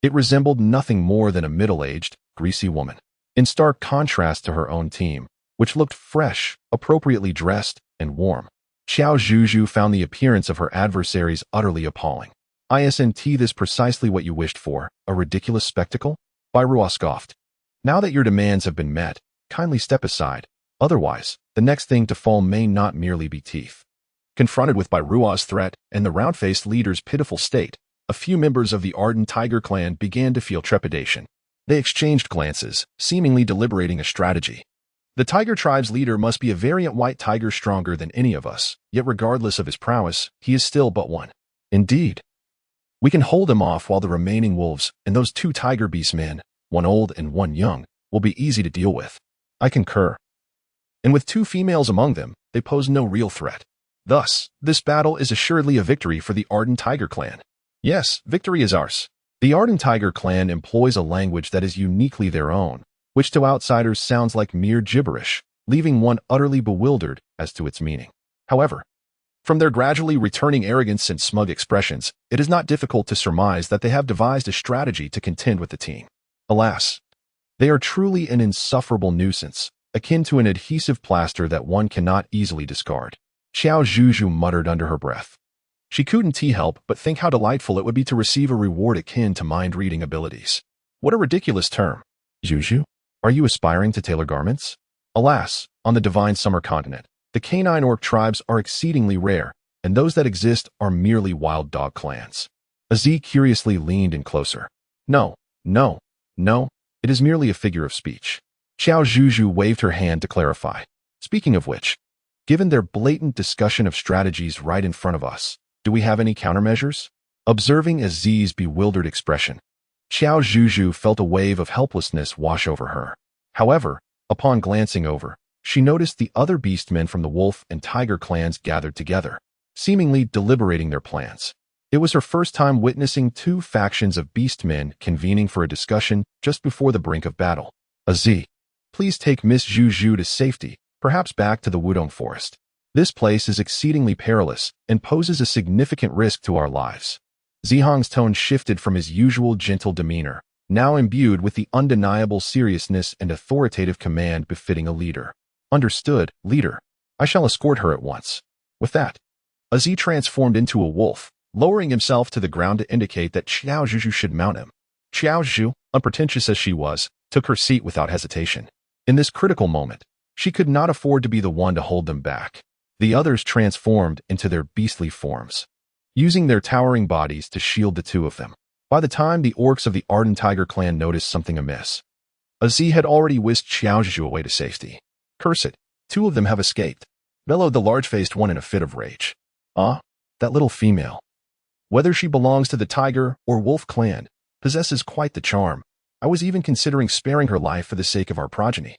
It resembled nothing more than a middle-aged, greasy woman, in stark contrast to her own team, which looked fresh, appropriately dressed, and warm. Qiao Zhuzhu found the appearance of her adversaries utterly appalling. Isn't this precisely what you wished for, a ridiculous spectacle? Ruo scoffed. Now that your demands have been met, kindly step aside. Otherwise, the next thing to fall may not merely be teeth. Confronted with Ruo's threat and the round-faced leader's pitiful state, a few members of the ardent tiger clan began to feel trepidation. They exchanged glances, seemingly deliberating a strategy. The tiger tribe's leader must be a variant white tiger stronger than any of us, yet regardless of his prowess, he is still but one. Indeed. We can hold him off while the remaining wolves and those two tiger beast men, one old and one young, will be easy to deal with. I concur. And with two females among them, they pose no real threat. Thus, this battle is assuredly a victory for the ardent tiger clan. Yes, victory is ours. The ardent tiger clan employs a language that is uniquely their own, which to outsiders sounds like mere gibberish, leaving one utterly bewildered as to its meaning. However, from their gradually returning arrogance and smug expressions, it is not difficult to surmise that they have devised a strategy to contend with the team. Alas, they are truly an insufferable nuisance, akin to an adhesive plaster that one cannot easily discard. Qiao Zhuzhu muttered under her breath. She couldn't help but think how delightful it would be to receive a reward akin to mind-reading abilities. What a ridiculous term. Zhuzhu, are you aspiring to tailor garments? Alas, on the divine summer continent, the canine orc tribes are exceedingly rare, and those that exist are merely wild dog clans. Azee curiously leaned in closer. No, it is merely a figure of speech. Qiao Zhuzhu waved her hand to clarify. Speaking of which, given their blatant discussion of strategies right in front of us, do we have any countermeasures? Observing Azee's bewildered expression, Qiao Zhuzhu felt a wave of helplessness wash over her. However, upon glancing over, she noticed the other beastmen from the wolf and tiger clans gathered together, seemingly deliberating their plans. It was her first time witnessing two factions of beastmen convening for a discussion just before the brink of battle. Azee, please take Miss Zhuzhu to safety, perhaps back to the Wudong forest. This place is exceedingly perilous and poses a significant risk to our lives. Zihong's tone shifted from his usual gentle demeanor, now imbued with the undeniable seriousness and authoritative command befitting a leader. Understood, leader. I shall escort her at once. With that, Azee transformed into a wolf, lowering himself to the ground to indicate that Qiao Zhuzhu should mount him. Qiao Zhuzhu, unpretentious as she was, took her seat without hesitation. In this critical moment, she could not afford to be the one to hold them back. The others transformed into their beastly forms, using their towering bodies to shield the two of them. By the time the orcs of the ardent tiger clan noticed something amiss, Azee had already whisked Qiao Zhuzhu away to safety. Curse it, two of them have escaped, bellowed the large-faced one in a fit of rage. Ah, that little female. Whether she belongs to the tiger or wolf clan, possesses quite the charm. I was even considering sparing her life for the sake of our progeny.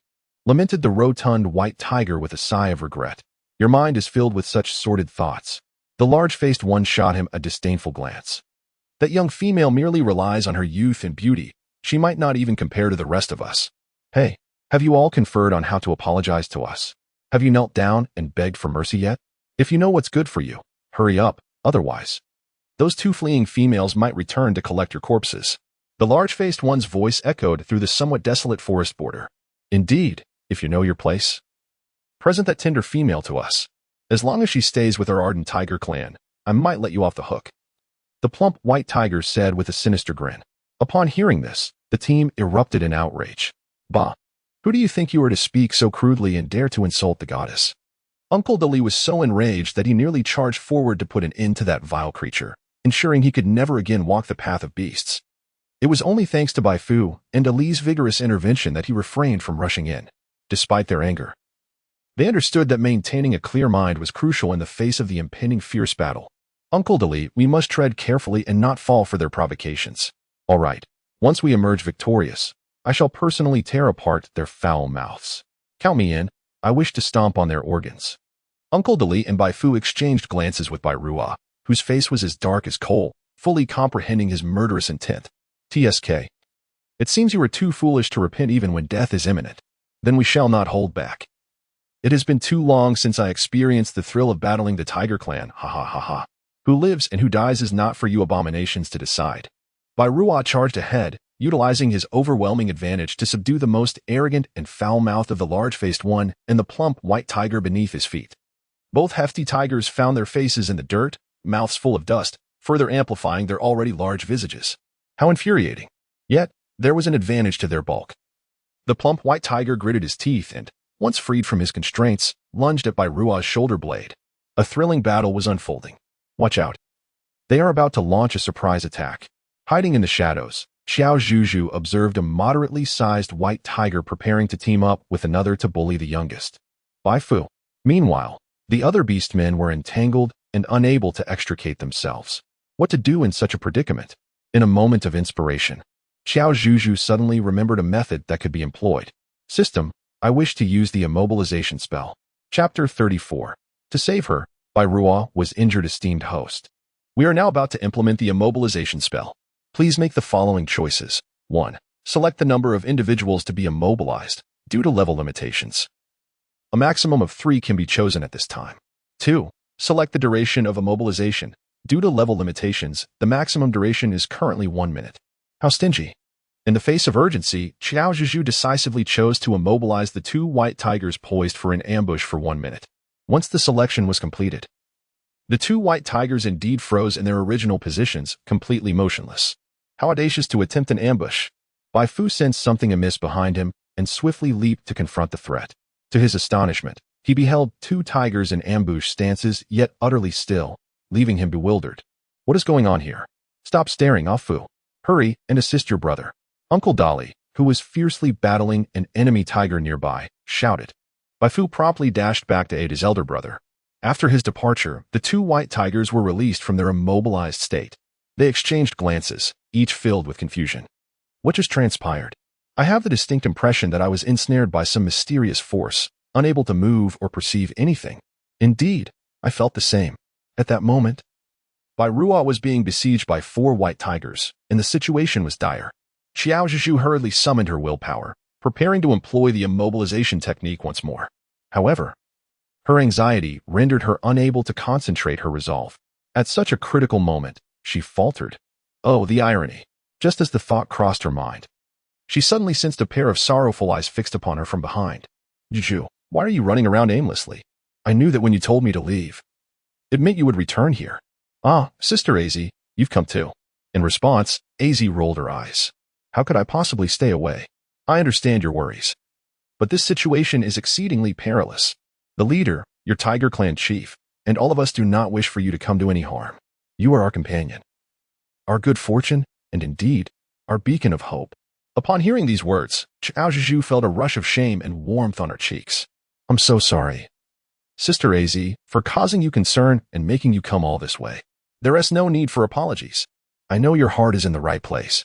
Lamented the rotund white tiger with a sigh of regret. Your mind is filled with such sordid thoughts. The large-faced one shot him a disdainful glance. That young female merely relies on her youth and beauty. She might not even compare to the rest of us. Hey, have you all conferred on how to apologize to us? Have you knelt down and begged for mercy yet? If you know what's good for you, hurry up, otherwise. Those two fleeing females might return to collect your corpses. The large-faced one's voice echoed through the somewhat desolate forest border. Indeed, if you know your place. Present that tender female to us. As long as she stays with our ardent tiger clan, I might let you off the hook. The plump white tiger said with a sinister grin. Upon hearing this, the team erupted in outrage. Bah! Who do you think you are to speak so crudely and dare to insult the goddess? Uncle Dali was so enraged that he nearly charged forward to put an end to that vile creature, ensuring he could never again walk the path of beasts. It was only thanks to Bai Fu and Ali's vigorous intervention that he refrained from rushing in, despite their anger. They understood that maintaining a clear mind was crucial in the face of the impending fierce battle. Uncle Dali, we must tread carefully and not fall for their provocations. All right, once we emerge victorious, I shall personally tear apart their foul mouths. Count me in. I wish to stomp on their organs. Uncle Dali and Bai Fu exchanged glances with Bai Ruo, whose face was as dark as coal, fully comprehending his murderous intent. TSK. It seems you are too foolish to repent even when death is imminent. Then we shall not hold back. It has been too long since I experienced the thrill of battling the Tiger Clan, ha ha ha ha. Who lives and who dies is not for you abominations to decide. Bai Ruo charged ahead, utilizing his overwhelming advantage to subdue the most arrogant and foul-mouthed of the large-faced one and the plump white tiger beneath his feet. Both hefty tigers found their faces in the dirt, mouths full of dust, further amplifying their already large visages. How infuriating. Yet, there was an advantage to their bulk. The plump white tiger gritted his teeth and, once freed from his constraints, lunged at Bai Ruo's shoulder blade. A thrilling battle was unfolding. Watch out. They are about to launch a surprise attack. Hiding in the shadows, Qiao Zhuzhu observed a moderately sized white tiger preparing to team up with another to bully the youngest. Bai Fu. Meanwhile, the other beastmen were entangled and unable to extricate themselves. What to do in such a predicament? In a moment of inspiration, Qiao Zhuzhu suddenly remembered a method that could be employed. System, I wish to use the immobilization spell. Chapter 34. To save her, Bai Ruo was injured esteemed host. We are now about to implement the immobilization spell. Please make the following choices. 1. Select the number of individuals to be immobilized, due to level limitations. A maximum of 3 can be chosen at this time. 2. Select the duration of immobilization. Due to level limitations, the maximum duration is currently 1 minute. How stingy. In the face of urgency, Qiao Zhuzhu decisively chose to immobilize the 2 white tigers poised for an ambush for 1 minute. Once the selection was completed, the 2 white tigers indeed froze in their original positions, completely motionless. How audacious to attempt an ambush. Bai Fu sensed something amiss behind him and swiftly leaped to confront the threat. To his astonishment, he beheld 2 tigers in ambush stances, yet utterly still, leaving him bewildered. What is going on here? Stop staring, Ah Fu. Hurry and assist your brother. Uncle Dali, who was fiercely battling an enemy tiger nearby, shouted. Bai Fu promptly dashed back to aid his elder brother. After his departure, the 2 white tigers were released from their immobilized state. They exchanged glances, each filled with confusion. What just transpired? I have the distinct impression that I was ensnared by some mysterious force, unable to move or perceive anything. Indeed, I felt the same. At that moment, Bai Ruo was being besieged by 4 white tigers, and the situation was dire. Qiao Zhuzhu hurriedly summoned her willpower, preparing to employ the immobilization technique once more. However, her anxiety rendered her unable to concentrate her resolve. At such a critical moment, she faltered. Oh, the irony. Just as the thought crossed her mind, she suddenly sensed a pair of sorrowful eyes fixed upon her from behind. Zhuzhu, why are you running around aimlessly? I knew that when you told me to leave, it meant you would return here. Ah, Sister Az, you've come too. In response, Az rolled her eyes. How could I possibly stay away? I understand your worries. But this situation is exceedingly perilous. The leader, your Tiger Clan chief, and all of us do not wish for you to come to any harm. You are our companion, our good fortune, and indeed, our beacon of hope. Upon hearing these words, Qiao Zhuzhu felt a rush of shame and warmth on her cheeks. I'm so sorry, Sister Az, for causing you concern and making you come all this way. There is no need for apologies. I know your heart is in the right place.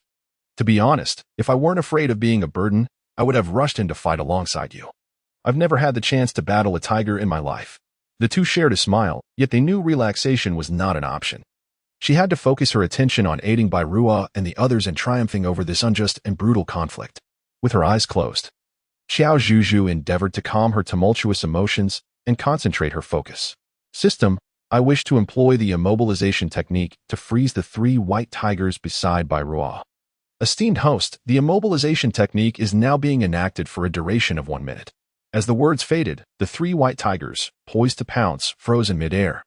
To be honest, if I weren't afraid of being a burden, I would have rushed in to fight alongside you. I've never had the chance to battle a tiger in my life. The two shared a smile, yet they knew relaxation was not an option. She had to focus her attention on aiding Bai Ruo and the others in triumphing over this unjust and brutal conflict. With her eyes closed, Qiao Zhuzhu endeavored to calm her tumultuous emotions and concentrate her focus. System, I wish to employ the immobilization technique to freeze the 3 white tigers beside Bairua. Esteemed host, the immobilization technique is now being enacted for a duration of 1 minute. As the words faded, the 3 white tigers, poised to pounce, froze in midair,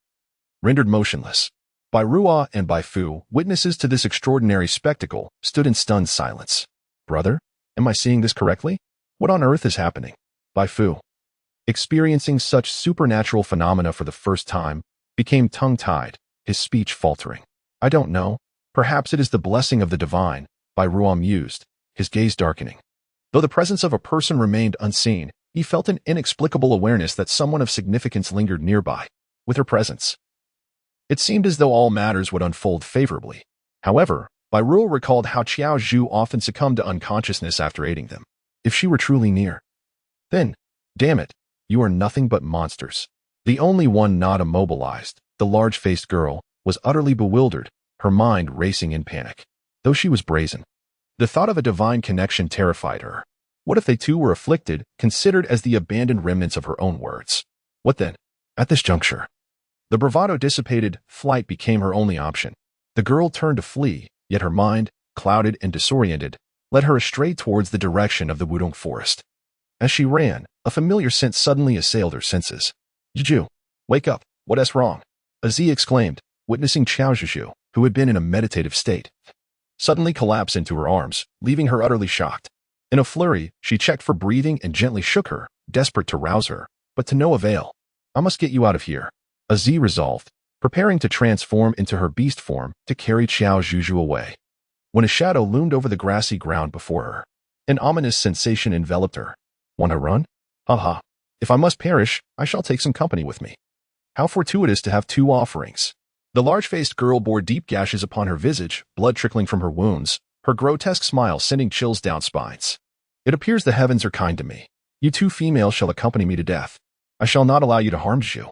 rendered motionless. Bairua and Baifu, witnesses to this extraordinary spectacle, stood in stunned silence. Brother, am I seeing this correctly? What on earth is happening? Baifu, experiencing such supernatural phenomena for the first time, became tongue-tied, his speech faltering. I don't know. Perhaps it is the blessing of the divine, Bairua mused, his gaze darkening. Though the presence of a person remained unseen, he felt an inexplicable awareness that someone of significance lingered nearby. With her presence, it seemed as though all matters would unfold favorably. However, Bairua recalled how Qiao Zhuzhu often succumbed to unconsciousness after aiding them. If she were truly near, then, damn it, you are nothing but monsters. The only one not immobilized, the large-faced girl, was utterly bewildered, her mind racing in panic. Though she was brazen, the thought of a divine connection terrified her. What if they too were afflicted, considered as the abandoned remnants of her own words? What then? At this juncture, the bravado dissipated, flight became her only option. The girl turned to flee, yet her mind, clouded and disoriented, led her astray towards the direction of the Wudong forest. As she ran, a familiar sense suddenly assailed her senses. Zhuzhu, wake up, what is wrong? Azi exclaimed, witnessing Qiao Zhuzhu, who had been in a meditative state, suddenly collapse into her arms, leaving her utterly shocked. In a flurry, she checked for breathing and gently shook her, desperate to rouse her, but to no avail. I must get you out of here, Azi resolved, preparing to transform into her beast form to carry Qiao Zhuzhu away. When a shadow loomed over the grassy ground before her, an ominous sensation enveloped her. Want to run? Ha. If I must perish, I shall take some company with me. How fortuitous to have 2 offerings. The large-faced girl bore deep gashes upon her visage, blood trickling from her wounds, her grotesque smile sending chills down spines. It appears the heavens are kind to me. You 2 females shall accompany me to death. I shall not allow you to harm Zhu.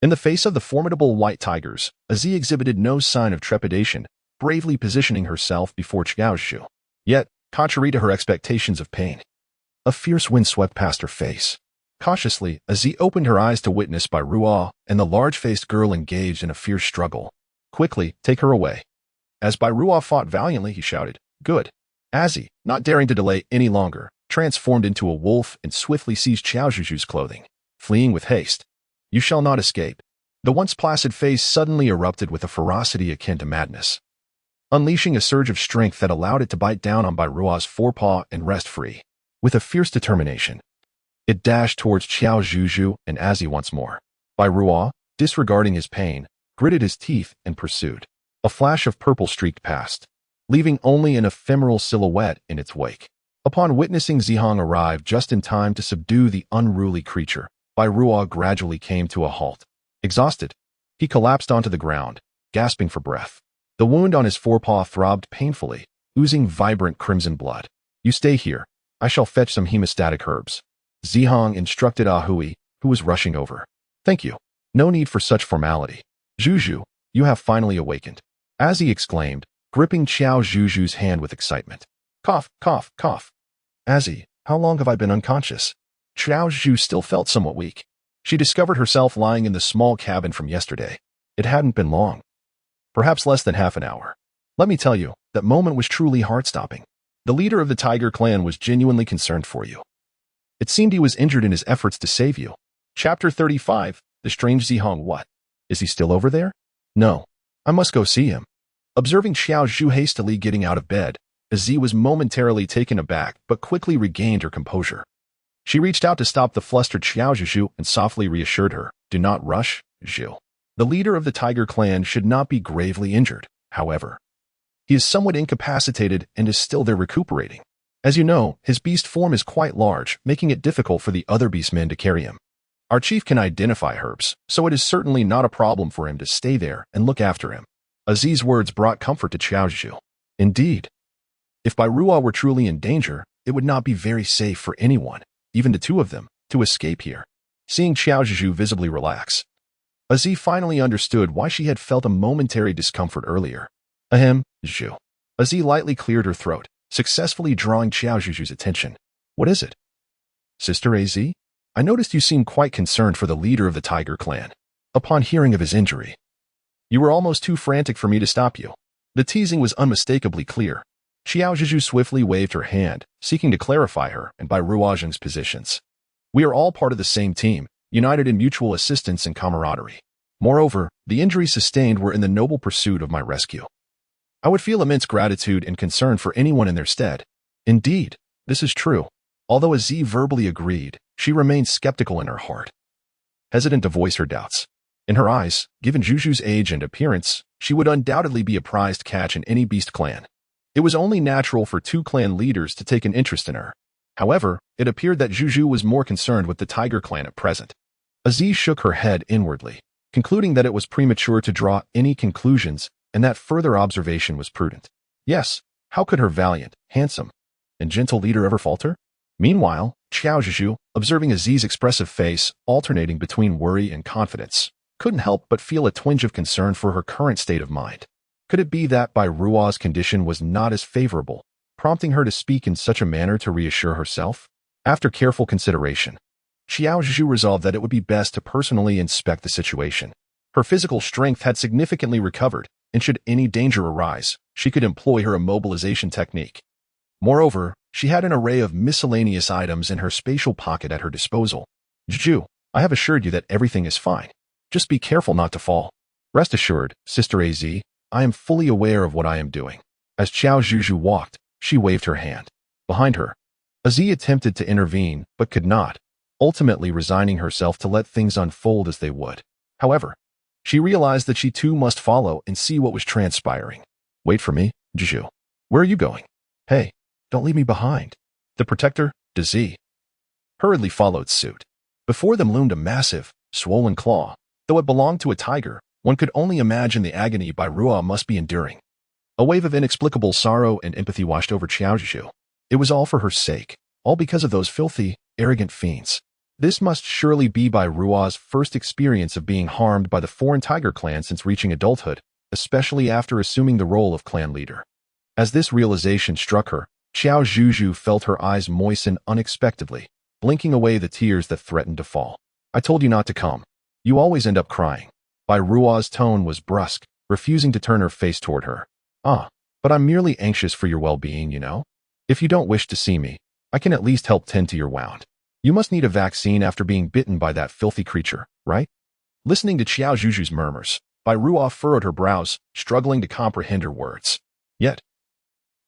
In the face of the formidable white tigers, Azi exhibited no sign of trepidation, bravely positioning herself before Qiao Zhuzhu. Yet, contrary to her expectations of pain, a fierce wind swept past her face. Cautiously, Azi opened her eyes to witness Bairua and the large-faced girl engaged in a fierce struggle. Quickly, take her away. As Bairua fought valiantly, he shouted, Good. Azi, not daring to delay any longer, transformed into a wolf and swiftly seized Qiao Zhuzhu's clothing, fleeing with haste. You shall not escape. The once placid face suddenly erupted with a ferocity akin to madness, unleashing a surge of strength that allowed it to bite down on Bairua's forepaw and rest free. With a fierce determination, it dashed towards Qiao Zhuzhu and Azi once more. Bairua, disregarding his pain, gritted his teeth and pursued. A flash of purple streaked past, leaving only an ephemeral silhouette in its wake. Upon witnessing Zihong arrive just in time to subdue the unruly creature, Bairua gradually came to a halt. Exhausted, he collapsed onto the ground, gasping for breath. The wound on his forepaw throbbed painfully, oozing vibrant crimson blood. You stay here. I shall fetch some hemostatic herbs. Zihong instructed Ahui, who was rushing over. Thank you. No need for such formality. Zhuzhu, you have finally awakened. As he exclaimed, gripping Qiao Zhuzhu's hand with excitement. Cough, cough, cough. Azi, how long have I been unconscious? Qiao Zhuzhu still felt somewhat weak. She discovered herself lying in the small cabin from yesterday. It hadn't been long. Perhaps less than half an hour. Let me tell you, that moment was truly heart-stopping. The leader of the Tiger clan was genuinely concerned for you. It seemed he was injured in his efforts to save you. Chapter 35, The Strange Zihong. What? Is he still over there? No. I must go see him. Observing Qiao Zhuzhu hastily getting out of bed, Azi was momentarily taken aback but quickly regained her composure. She reached out to stop the flustered Qiao Zhuzhu and softly reassured her, Do not rush, Zhu. The leader of the Tiger clan should not be gravely injured, however. He is somewhat incapacitated and is still there recuperating. As you know, his beast form is quite large, making it difficult for the other beastmen to carry him. Our chief can identify herbs, so it is certainly not a problem for him to stay there and look after him. Aziz's words brought comfort to Qiao Zhuzhu. Indeed, if Bairua were truly in danger, it would not be very safe for anyone, even the 2 of them, to escape here. Seeing Qiao Zhuzhu visibly relax, Aziz finally understood why she had felt a momentary discomfort earlier. Ahem, Zhu. Aziz lightly cleared her throat, successfully drawing Qiao Zhuzhu's attention. What is it? Sister Az? I noticed you seem quite concerned for the leader of the Tiger clan. upon hearing of his injury. You were almost too frantic for me to stop you. The teasing was unmistakably clear. Qiao Zhuzhu swiftly waved her hand, seeking to clarify her and Bai Ruozheng's positions. We are all part of the same team, united in mutual assistance and camaraderie. Moreover, the injuries sustained were in the noble pursuit of my rescue. I would feel immense gratitude and concern for anyone in their stead. Indeed, this is true. Although Aziz verbally agreed, she remained skeptical in her heart, hesitant to voice her doubts. In her eyes, given Zhuzhu's age and appearance, she would undoubtedly be a prized catch in any beast clan. It was only natural for two clan leaders to take an interest in her. However, it appeared that Zhuzhu was more concerned with the tiger clan at present. Aziz shook her head inwardly, concluding that it was premature to draw any conclusions and that further observation was prudent. Yes, how could her valiant, handsome, and gentle leader ever falter? Meanwhile, Qiao Zhuzhu, observing Aziz's expressive face alternating between worry and confidence, couldn't help but feel a twinge of concern for her current state of mind. Could it be that Bai Ruozh's condition was not as favorable, prompting her to speak in such a manner to reassure herself? After careful consideration, Qiao Zhuzhu resolved that it would be best to personally inspect the situation. Her physical strength had significantly recovered, and should any danger arise, she could employ her immobilization technique. Moreover, she had an array of miscellaneous items in her spatial pocket at her disposal. Zhuzhu, I have assured you that everything is fine. Just be careful not to fall. Rest assured, Sister Az, I am fully aware of what I am doing. As Qiao Zhuzhu walked, she waved her hand. Behind her, Az attempted to intervene, but could not, ultimately resigning herself to let things unfold as they would. However, she realized that she too must follow and see what was transpiring. Wait for me, Zhuzhu. Where are you going? Hey, don't leave me behind. The protector, Az, hurriedly followed suit. Before them loomed a massive, swollen claw. Though it belonged to a tiger, one could only imagine the agony Bai Ruozh must be enduring. A wave of inexplicable sorrow and empathy washed over Qiao Zhuzhu. It was all for her sake, all because of those filthy, arrogant fiends. This must surely be Bai Ruozh's first experience of being harmed by the foreign tiger clan since reaching adulthood, especially after assuming the role of clan leader. As this realization struck her, Qiao Zhuzhu felt her eyes moisten unexpectedly, blinking away the tears that threatened to fall. I told you not to come. You always end up crying. Bai Ruozh's tone was brusque, refusing to turn her face toward her. But I'm merely anxious for your well-being, you know? If you don't wish to see me, I can at least help tend to your wound. You must need a vaccine after being bitten by that filthy creature, right? Listening to Qiao Zhuzhu's murmurs, Bai Ruozh furrowed her brows, struggling to comprehend her words. Yet,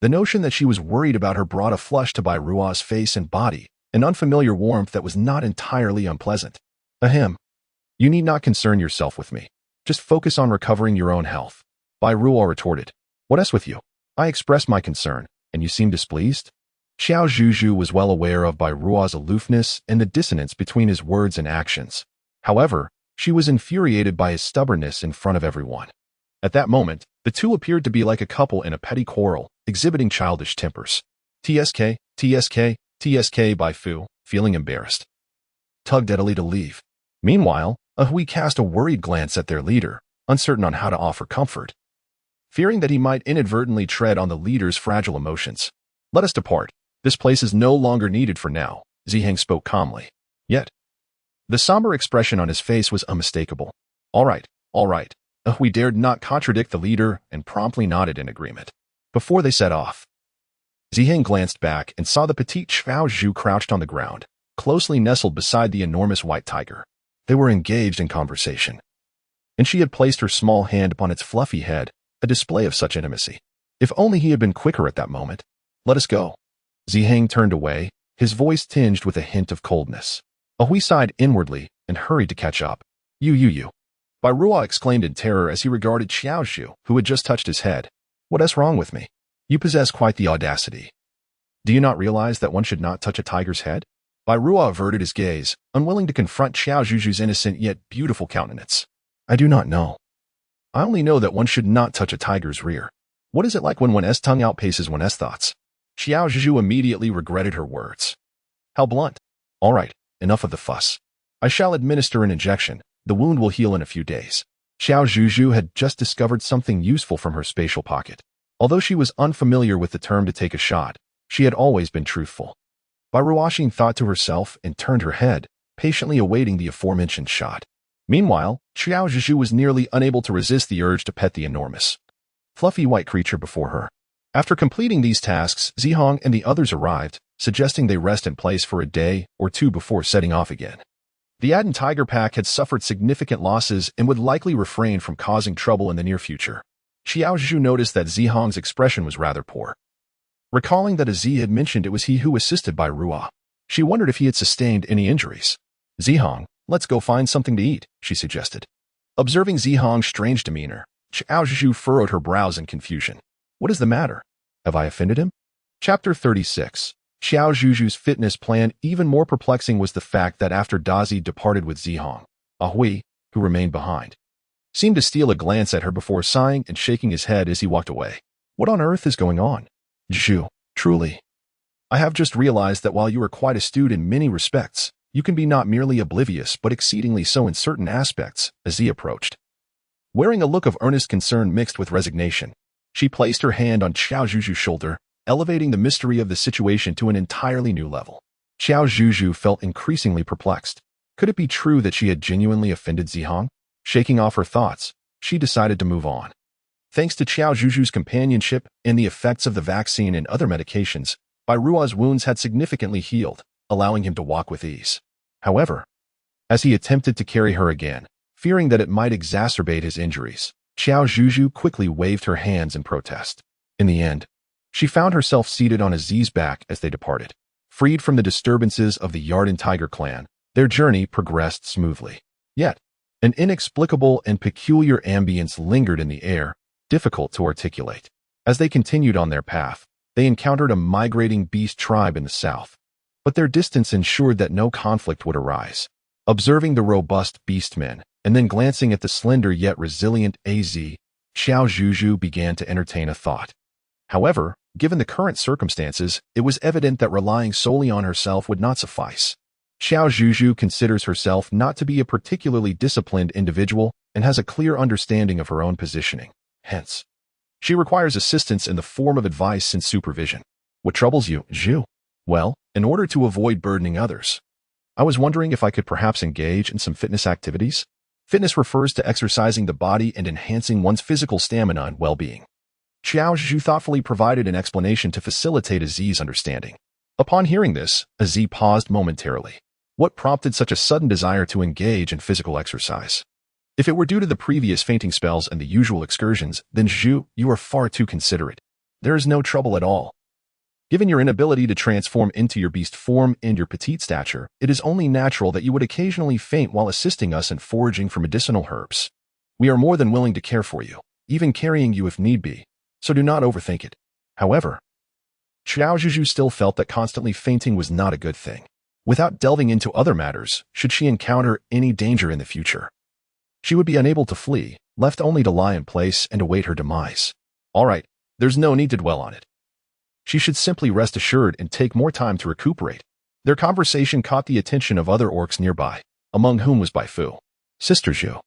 the notion that she was worried about her brought a flush to Bai Ruozh's face and body, an unfamiliar warmth that was not entirely unpleasant. Ahem. You need not concern yourself with me. Just focus on recovering your own health. Bai Ruozh retorted. What else with you? I expressed my concern, and you seem displeased? Qiao Zhuzhu was well aware of Bai Ruozh's aloofness and the dissonance between his words and actions. However, she was infuriated by his stubbornness in front of everyone. At that moment, the two appeared to be like a couple in a petty quarrel, exhibiting childish tempers. TSK, Bai Fu, feeling embarrassed, tugged at Ali to leave. Meanwhile, Ahui cast a worried glance at their leader, uncertain on how to offer comfort, fearing that he might inadvertently tread on the leader's fragile emotions. Let us depart. This place is no longer needed for now, Ziheng spoke calmly. Yet, the somber expression on his face was unmistakable. All right. Ahui dared not contradict the leader and promptly nodded in agreement. Before they set off, Ziheng glanced back and saw the petite Qiao Zhuzhu crouched on the ground, closely nestled beside the enormous white tiger. They were engaged in conversation, and she had placed her small hand upon its fluffy head, a display of such intimacy. If only he had been quicker at that moment. Let us go. Ziheng turned away, his voice tinged with a hint of coldness. Ahui sighed inwardly and hurried to catch up. You. Bai Ruozh exclaimed in terror as he regarded Qiao Zhuzhu, who had just touched his head. What is wrong with me? You possess quite the audacity. Do you not realize that one should not touch a tiger's head? Bai Ruozh averted his gaze, unwilling to confront Qiao Zhuzhu's innocent yet beautiful countenance. I do not know. I only know that one should not touch a tiger's rear. What is it like when one's tongue outpaces one's thoughts? Qiao Zhuzhu immediately regretted her words. How blunt. All right, enough of the fuss. I shall administer an injection. The wound will heal in a few days. Qiao Zhuzhu had just discovered something useful from her spatial pocket. Although she was unfamiliar with the term to take a shot, she had always been truthful. Bai Ruozh thought to herself and turned her head, patiently awaiting the aforementioned shot. Meanwhile, Qiao Zhuzhu was nearly unable to resist the urge to pet the enormous, fluffy white creature before her. After completing these tasks, Zihong and the others arrived, suggesting they rest in place for a day or two before setting off again. The ardent tiger pack had suffered significant losses and would likely refrain from causing trouble in the near future. Qiao Zhuzhu noticed that Zihong's expression was rather poor. Recalling that Aziz had mentioned it was he who assisted by Ruo, she wondered if he had sustained any injuries. Zihong, let's go find something to eat, she suggested. Observing Zihong's strange demeanor, Qiao Zhuzhu furrowed her brows in confusion. What is the matter? Have I offended him? Chapter 36. Qiao Zhuzhu's fitness plan. Even more perplexing was the fact that after Dazi departed with Zihong, Ahui, who remained behind, seemed to steal a glance at her before sighing and shaking his head as he walked away. What on earth is going on? Zhu, truly. I have just realized that while you are quite astute in many respects, you can be not merely oblivious but exceedingly so in certain aspects, as he approached. Wearing a look of earnest concern mixed with resignation, she placed her hand on Qiao Zhuzhu's shoulder, elevating the mystery of the situation to an entirely new level. Qiao Zhuzhu felt increasingly perplexed. Could it be true that she had genuinely offended Zihong? Shaking off her thoughts, she decided to move on. Thanks to Qiao Zhuzhu's companionship and the effects of the vaccine and other medications, Bairua's wounds had significantly healed, allowing him to walk with ease. However, as he attempted to carry her again, fearing that it might exacerbate his injuries, Qiao Zhuzhu quickly waved her hands in protest. In the end, she found herself seated on Aziz's back as they departed. Freed from the disturbances of the ardent tiger clan, their journey progressed smoothly. Yet, an inexplicable and peculiar ambience lingered in the air, difficult to articulate. As they continued on their path, they encountered a migrating beast tribe in the south. But their distance ensured that no conflict would arise. Observing the robust beastmen, and then glancing at the slender yet resilient Az, Qiao Zhuzhu began to entertain a thought. However, given the current circumstances, it was evident that relying solely on herself would not suffice. Qiao Zhuzhu considers herself not to be a particularly disciplined individual and has a clear understanding of her own positioning. Hence, she requires assistance in the form of advice and supervision. What troubles you, Zhu? Well, in order to avoid burdening others, I was wondering if I could perhaps engage in some fitness activities. Fitness refers to exercising the body and enhancing one's physical stamina and well-being. Qiao Zhuzhu thoughtfully provided an explanation to facilitate Aziz's understanding. Upon hearing this, Aziz paused momentarily. What prompted such a sudden desire to engage in physical exercise? If it were due to the previous fainting spells and the usual excursions, then Zhu, you are far too considerate. There is no trouble at all. Given your inability to transform into your beast form and your petite stature, it is only natural that you would occasionally faint while assisting us in foraging for medicinal herbs. We are more than willing to care for you, even carrying you if need be, so do not overthink it. However, Qiao Zhuzhu still felt that constantly fainting was not a good thing. Without delving into other matters, should she encounter any danger in the future, she would be unable to flee, left only to lie in place and await her demise. All right, there's no need to dwell on it. She should simply rest assured and take more time to recuperate. Their conversation caught the attention of other orcs nearby, among whom was Baifu. Sister Zhu,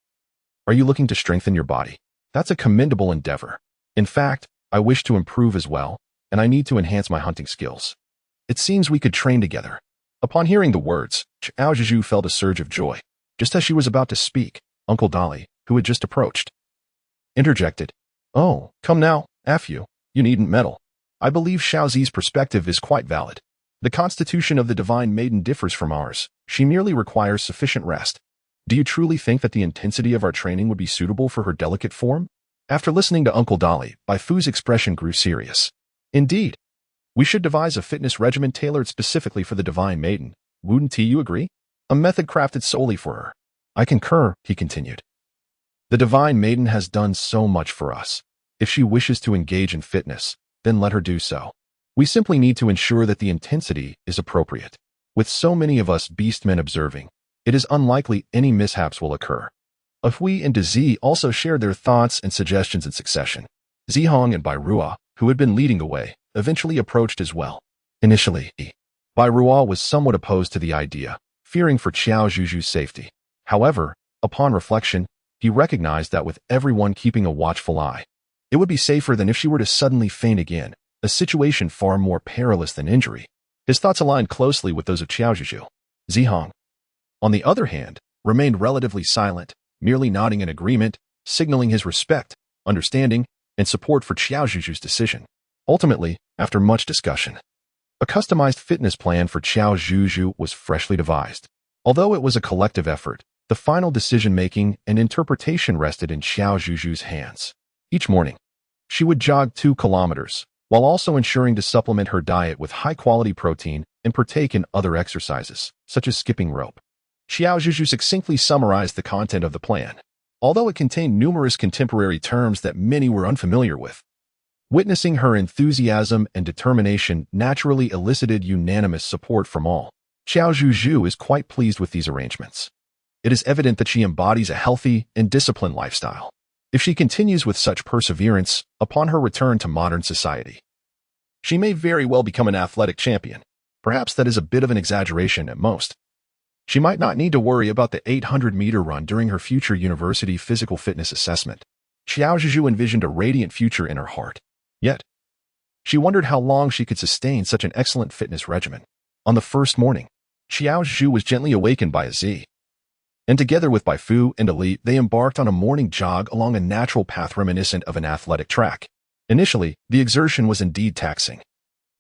are you looking to strengthen your body? That's a commendable endeavor. In fact, I wish to improve as well, and I need to enhance my hunting skills. It seems we could train together. Upon hearing the words, Qiao Zhuzhu felt a surge of joy. Just as she was about to speak, Uncle Dolly, who had just approached, interjected. Oh, come now, Afu, you needn't meddle. I believe Xiaozi's perspective is quite valid. The constitution of the divine maiden differs from ours. She merely requires sufficient rest. Do you truly think that the intensity of our training would be suitable for her delicate form? After listening to Uncle Dolly, Baifu's expression grew serious. Indeed, we should devise a fitness regimen tailored specifically for the divine maiden. Wouldn't you agree? A method crafted solely for her. I concur, he continued. The divine maiden has done so much for us. If she wishes to engage in fitness, then let her do so. We simply need to ensure that the intensity is appropriate. With so many of us beastmen observing, it is unlikely any mishaps will occur. Ahui and Dazi also shared their thoughts and suggestions in succession. Zihong and Bairua, who had been leading the way, eventually approached as well. Initially, Bairua was somewhat opposed to the idea, fearing for Qiao Zhuzhu's safety. However, upon reflection, he recognized that with everyone keeping a watchful eye, it would be safer than if she were to suddenly faint again, a situation far more perilous than injury. His thoughts aligned closely with those of Qiao Zhuzhu. Zihong, on the other hand, remained relatively silent, merely nodding in agreement, signaling his respect, understanding, and support for Qiao Zhuzhu's decision. Ultimately, after much discussion, a customized fitness plan for Qiao Zhuzhu was freshly devised. Although it was a collective effort, the final decision-making and interpretation rested in Qiao Zhuzhu's hands. Each morning, she would jog 2 kilometers, while also ensuring to supplement her diet with high-quality protein and partake in other exercises, such as skipping rope. Qiao Zhuzhu succinctly summarized the content of the plan, although it contained numerous contemporary terms that many were unfamiliar with. Witnessing her enthusiasm and determination naturally elicited unanimous support from all. Qiao Zhuzhu is quite pleased with these arrangements. It is evident that she embodies a healthy and disciplined lifestyle. If she continues with such perseverance upon her return to modern society, she may very well become an athletic champion. Perhaps that is a bit of an exaggeration at most. She might not need to worry about the 800-meter run during her future university physical fitness assessment. Qiao Zhuzhu envisioned a radiant future in her heart. Yet, she wondered how long she could sustain such an excellent fitness regimen. On the first morning, Qiao Zhuzhu was gently awakened by a Z, and together with Baifu and Elite, they embarked on a morning jog along a natural path reminiscent of an athletic track. Initially, the exertion was indeed taxing.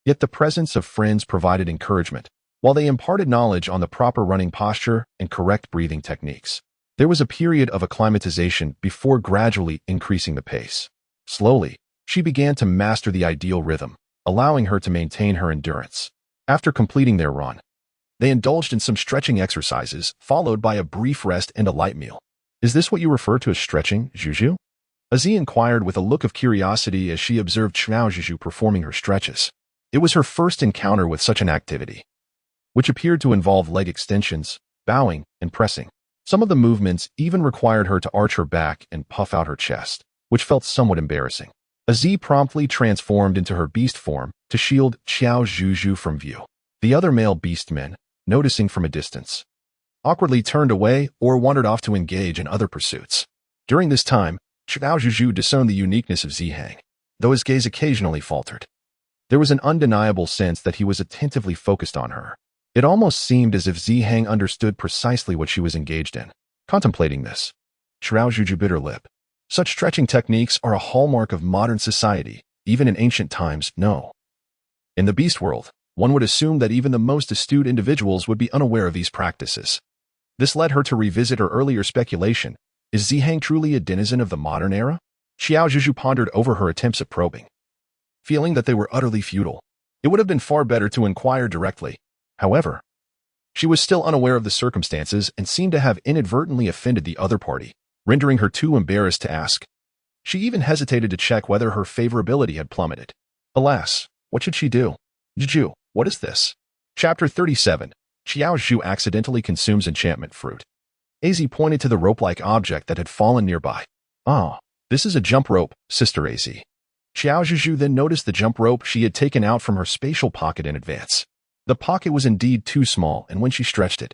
Yet the presence of friends provided encouragement, while they imparted knowledge on the proper running posture and correct breathing techniques. There was a period of acclimatization before gradually increasing the pace. Slowly, she began to master the ideal rhythm, allowing her to maintain her endurance. After completing their run, they indulged in some stretching exercises, followed by a brief rest and a light meal. "Is this what you refer to as stretching, Zhuzhu?" Azi inquired with a look of curiosity as she observed Qiao Zhuzhu performing her stretches. It was her first encounter with such an activity, which appeared to involve leg extensions, bowing, and pressing. Some of the movements even required her to arch her back and puff out her chest, which felt somewhat embarrassing. Azi promptly transformed into her beast form to shield Qiao Zhuzhu from view. The other male beastmen, noticing from a distance, awkwardly turned away or wandered off to engage in other pursuits. During this time, Qiao Zhuzhu discerned the uniqueness of Zihang, though his gaze occasionally faltered. There was an undeniable sense that he was attentively focused on her. It almost seemed as if Zihang understood precisely what she was engaged in. Contemplating this, Qiao Zhuzhu bit her lip. Such stretching techniques are a hallmark of modern society, even in ancient times, no. In the beast world, one would assume that even the most astute individuals would be unaware of these practices. This led her to revisit her earlier speculation. Is Zihang truly a denizen of the modern era? Qiao Zhuzhu pondered over her attempts at probing, feeling that they were utterly futile. It would have been far better to inquire directly. However, she was still unaware of the circumstances and seemed to have inadvertently offended the other party, rendering her too embarrassed to ask. She even hesitated to check whether her favorability had plummeted. Alas, what should she do? Zhuzhu, what is this? Chapter 37. Qiao Zhuzhu accidentally consumes enchantment fruit. Az pointed to the rope-like object that had fallen nearby. "Ah, this is a jump rope, Sister Az." Qiao Zhuzhu then noticed the jump rope she had taken out from her spatial pocket in advance. The pocket was indeed too small, and when she stretched it,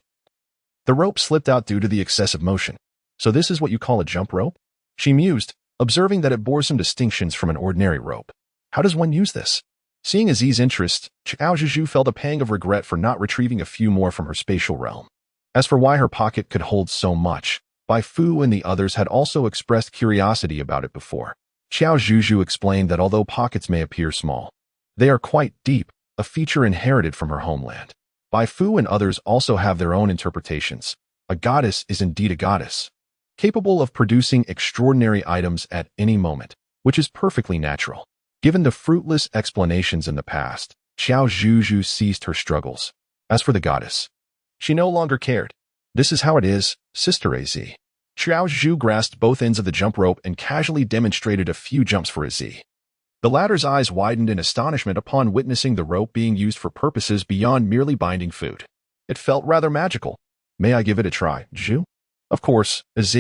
the rope slipped out due to the excessive motion. "So this is what you call a jump rope?" She mused, observing that it bore some distinctions from an ordinary rope. How does one use this? Seeing Aziz's interest, Qiao Zhuzhu felt a pang of regret for not retrieving a few more from her spatial realm. As for why her pocket could hold so much, Baifu and the others had also expressed curiosity about it before. Qiao Zhuzhu explained that although pockets may appear small, they are quite deep, a feature inherited from her homeland. Baifu and others also have their own interpretations. A goddess is indeed a goddess, capable of producing extraordinary items at any moment, which is perfectly natural. Given the fruitless explanations in the past, Qiao Zhuzhu ceased her struggles. As for the goddess, she no longer cared. "This is how it is, Sister Az." Qiao Zhuzhu grasped both ends of the jump rope and casually demonstrated a few jumps for Az. The latter's eyes widened in astonishment upon witnessing the rope being used for purposes beyond merely binding food. It felt rather magical. "May I give it a try, Zhuzhu?" "Of course, Az.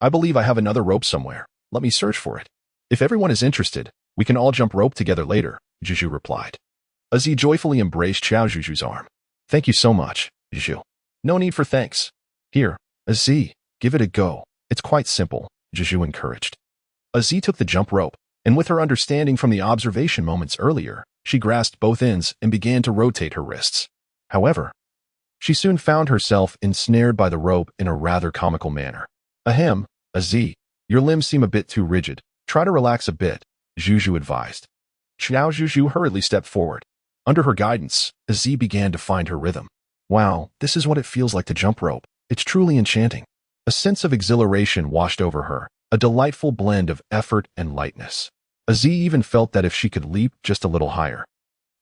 I believe I have another rope somewhere. Let me search for it. If everyone is interested, we can all jump rope together later," Zhuzhu replied. Az joyfully embraced Qiao Zhuzhu's arm. "Thank you so much, Zhuzhu." "No need for thanks. Here, Az, give it a go. It's quite simple," Zhuzhu encouraged. Az took the jump rope, and with her understanding from the observation moments earlier, she grasped both ends and began to rotate her wrists. However, She soon found herself ensnared by the rope in a rather comical manner. Ahem, Az, your limbs seem a bit too rigid. Try to relax a bit, Zhuzhu advised. Qiao Zhuzhu hurriedly stepped forward. Under her guidance, Az began to find her rhythm. Wow, this is what it feels like to jump rope. It's truly enchanting. A sense of exhilaration washed over her, a delightful blend of effort and lightness. Az even felt that if she could leap just a little higher,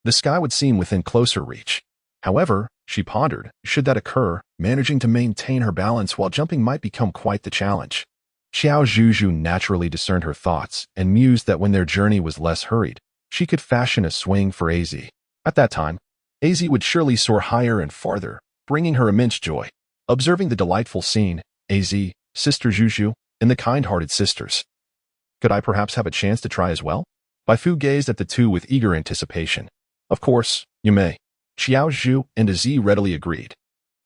the sky would seem within closer reach. However, she pondered, should that occur, managing to maintain her balance while jumping might become quite the challenge. Qiao Zhuzhu naturally discerned her thoughts and mused that when their journey was less hurried, she could fashion a swing for Az. At that time, Az would surely soar higher and farther, bringing her immense joy. Observing the delightful scene, Az, Sister Zhuzhu, and the kind-hearted sisters. Could I perhaps have a chance to try as well? Bai Fu gazed at the two with eager anticipation. Of course, you may. Qiao Zhu and Az readily agreed.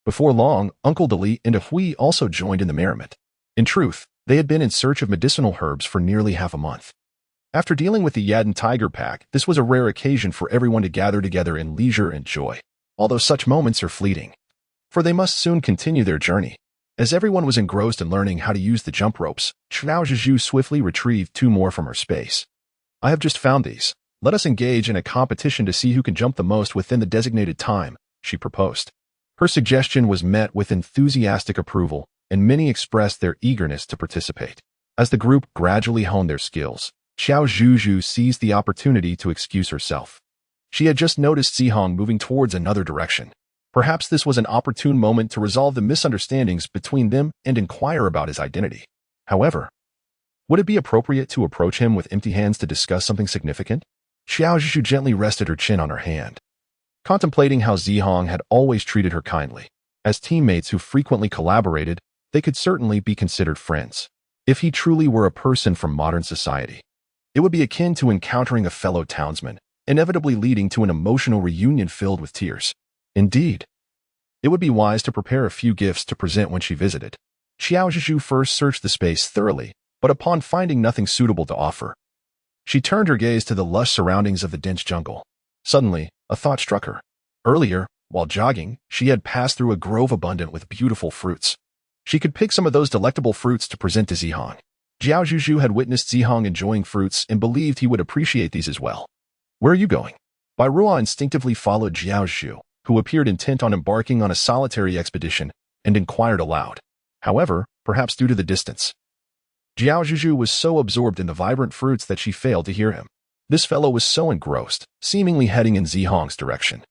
Before long, Uncle Dali and Hui also joined in the merriment. In truth, they had been in search of medicinal herbs for nearly half a month. After dealing with the Yadin tiger pack, this was a rare occasion for everyone to gather together in leisure and joy, although such moments are fleeting. For they must soon continue their journey. As everyone was engrossed in learning how to use the jump ropes, Qiao Zhuzhu swiftly retrieved two more from her space. I have just found these. Let us engage in a competition to see who can jump the most within the designated time, she proposed. Her suggestion was met with enthusiastic approval, and many expressed their eagerness to participate. As the group gradually honed their skills, Qiao Zhuzhu seized the opportunity to excuse herself. She had just noticed Zihong moving towards another direction. Perhaps this was an opportune moment to resolve the misunderstandings between them and inquire about his identity. However, would it be appropriate to approach him with empty hands to discuss something significant? Qiao Zhuzhu gently rested her chin on her hand, contemplating how Zihong had always treated her kindly. As teammates who frequently collaborated, they could certainly be considered friends. If he truly were a person from modern society, it would be akin to encountering a fellow townsman, inevitably leading to an emotional reunion filled with tears. Indeed, it would be wise to prepare a few gifts to present when she visited. Qiao Zhuzhu first searched the space thoroughly, but upon finding nothing suitable to offer, she turned her gaze to the lush surroundings of the dense jungle. Suddenly, a thought struck her. Earlier, while jogging, she had passed through a grove abundant with beautiful fruits. She could pick some of those delectable fruits to present to Zihong. Qiao Zhuzhu had witnessed Zihong enjoying fruits and believed he would appreciate these as well. Where are you going? Bai Ruo instinctively followed Qiao Zhuzhu, who appeared intent on embarking on a solitary expedition, and inquired aloud. However, perhaps due to the distance, Qiao Zhuzhu was so absorbed in the vibrant fruits that she failed to hear him. This fellow was so engrossed, seemingly heading in Zihong's direction.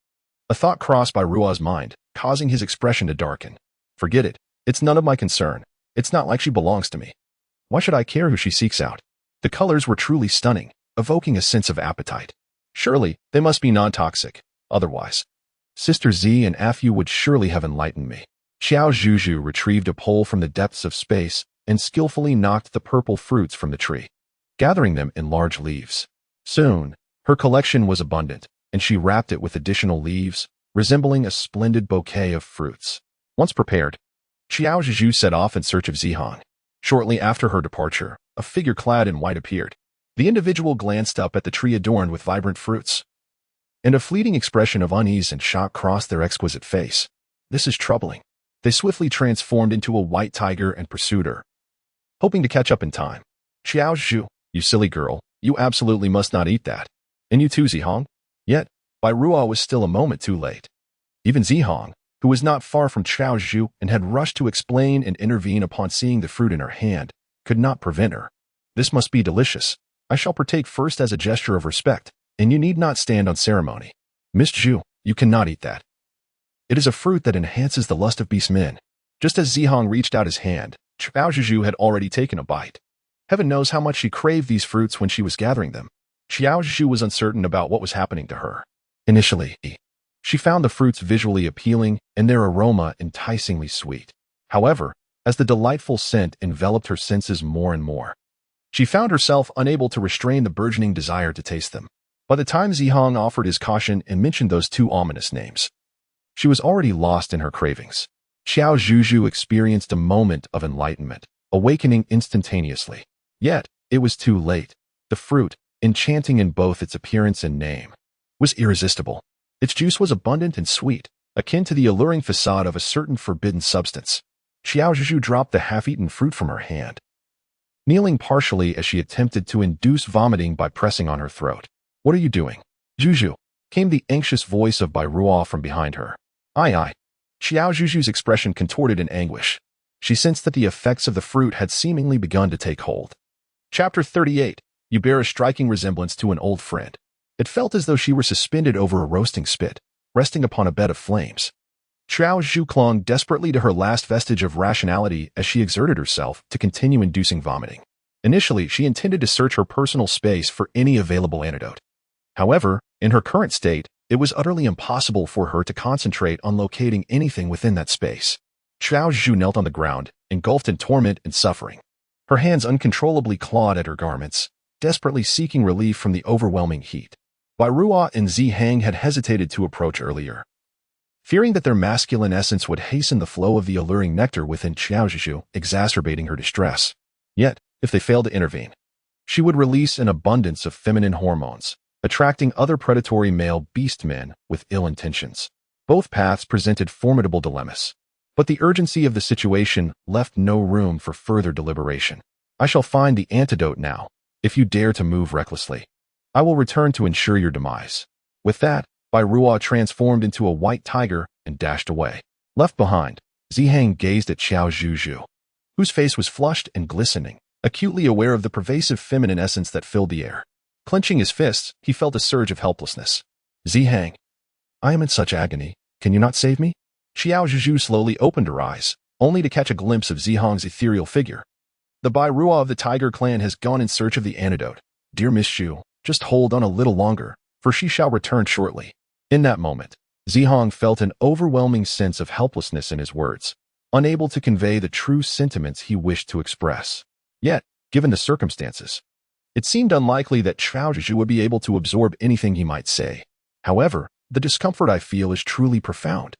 A thought crossed Bai Ruo's mind, causing his expression to darken. Forget it. It's none of my concern. It's not like she belongs to me. Why should I care who she seeks out? The colors were truly stunning, evoking a sense of appetite. Surely, they must be non-toxic. Otherwise, Sister Z and Afu would surely have enlightened me. Qiao Zhuzhu retrieved a pole from the depths of space and skillfully knocked the purple fruits from the tree, gathering them in large leaves. Soon, her collection was abundant, and she wrapped it with additional leaves, resembling a splendid bouquet of fruits. Once prepared, Qiao Zhuzhu set off in search of Zihong. Shortly after her departure, a figure clad in white appeared. The individual glanced up at the tree adorned with vibrant fruits, and a fleeting expression of unease and shock crossed their exquisite face. This is troubling. They swiftly transformed into a white tiger and pursued her, hoping to catch up in time. Qiao Zhuzhu, you silly girl, you absolutely must not eat that. And you too, Zihong? Yet, Bai Ruo was still a moment too late. Even Zihong, who was not far from Qiao Zhuzhu and had rushed to explain and intervene upon seeing the fruit in her hand, could not prevent her. This must be delicious. I shall partake first as a gesture of respect, and you need not stand on ceremony. Miss Zhu, you cannot eat that. It is a fruit that enhances the lust of beast men. Just as Zihong reached out his hand, Qiao Zhuzhu had already taken a bite. Heaven knows how much she craved these fruits when she was gathering them. Qiao Zhuzhu was uncertain about what was happening to her. Initially, she found the fruits visually appealing and their aroma enticingly sweet. However, as the delightful scent enveloped her senses more and more, she found herself unable to restrain the burgeoning desire to taste them. By the time Zihong offered his caution and mentioned those two ominous names, she was already lost in her cravings. Qiao Zhuzhu experienced a moment of enlightenment, awakening instantaneously. Yet, it was too late. The fruit, enchanting in both its appearance and name, was irresistible. Its juice was abundant and sweet, akin to the alluring facade of a certain forbidden substance. Qiao Zhuzhu dropped the half-eaten fruit from her hand, kneeling partially as she attempted to induce vomiting by pressing on her throat. "What are you doing, Zhuzhu?" came the anxious voice of Bai Ruo from behind her. Aye. Qiao Zhuzhu's expression contorted in anguish. She sensed that the effects of the fruit had seemingly begun to take hold. Chapter 38. You bear a striking resemblance to an old friend. It felt as though she were suspended over a roasting spit, resting upon a bed of flames. Qiao Zhuzhu clung desperately to her last vestige of rationality as she exerted herself to continue inducing vomiting. Initially, she intended to search her personal space for any available antidote. However, in her current state, it was utterly impossible for her to concentrate on locating anything within that space. Qiao Zhuzhu knelt on the ground, engulfed in torment and suffering. Her hands uncontrollably clawed at her garments, desperately seeking relief from the overwhelming heat. Bai Ruo and Zhihang had hesitated to approach earlier, fearing that their masculine essence would hasten the flow of the alluring nectar within Qiao Zhuzhu, exacerbating her distress. Yet, if they failed to intervene, she would release an abundance of feminine hormones, attracting other predatory male beast men with ill intentions. Both paths presented formidable dilemmas, but the urgency of the situation left no room for further deliberation. "I shall find the antidote now, if you dare to move recklessly. I will return to ensure your demise." With that, Bai Ruo transformed into a white tiger and dashed away. Left behind, Zhihang gazed at Qiao Zhuzhu, whose face was flushed and glistening, acutely aware of the pervasive feminine essence that filled the air. Clenching his fists, he felt a surge of helplessness. "Zhihang, I am in such agony. Can you not save me?" Qiao Zhuzhu slowly opened her eyes, only to catch a glimpse of Zhihang's ethereal figure. "The Bai Ruo of the Tiger clan has gone in search of the antidote. Dear Miss Zhu, just hold on a little longer, for she shall return shortly." In that moment, Zhihang felt an overwhelming sense of helplessness in his words, unable to convey the true sentiments he wished to express. Yet, given the circumstances, it seemed unlikely that Qiao Zhuzhu would be able to absorb anything he might say. However, the discomfort I feel is truly profound.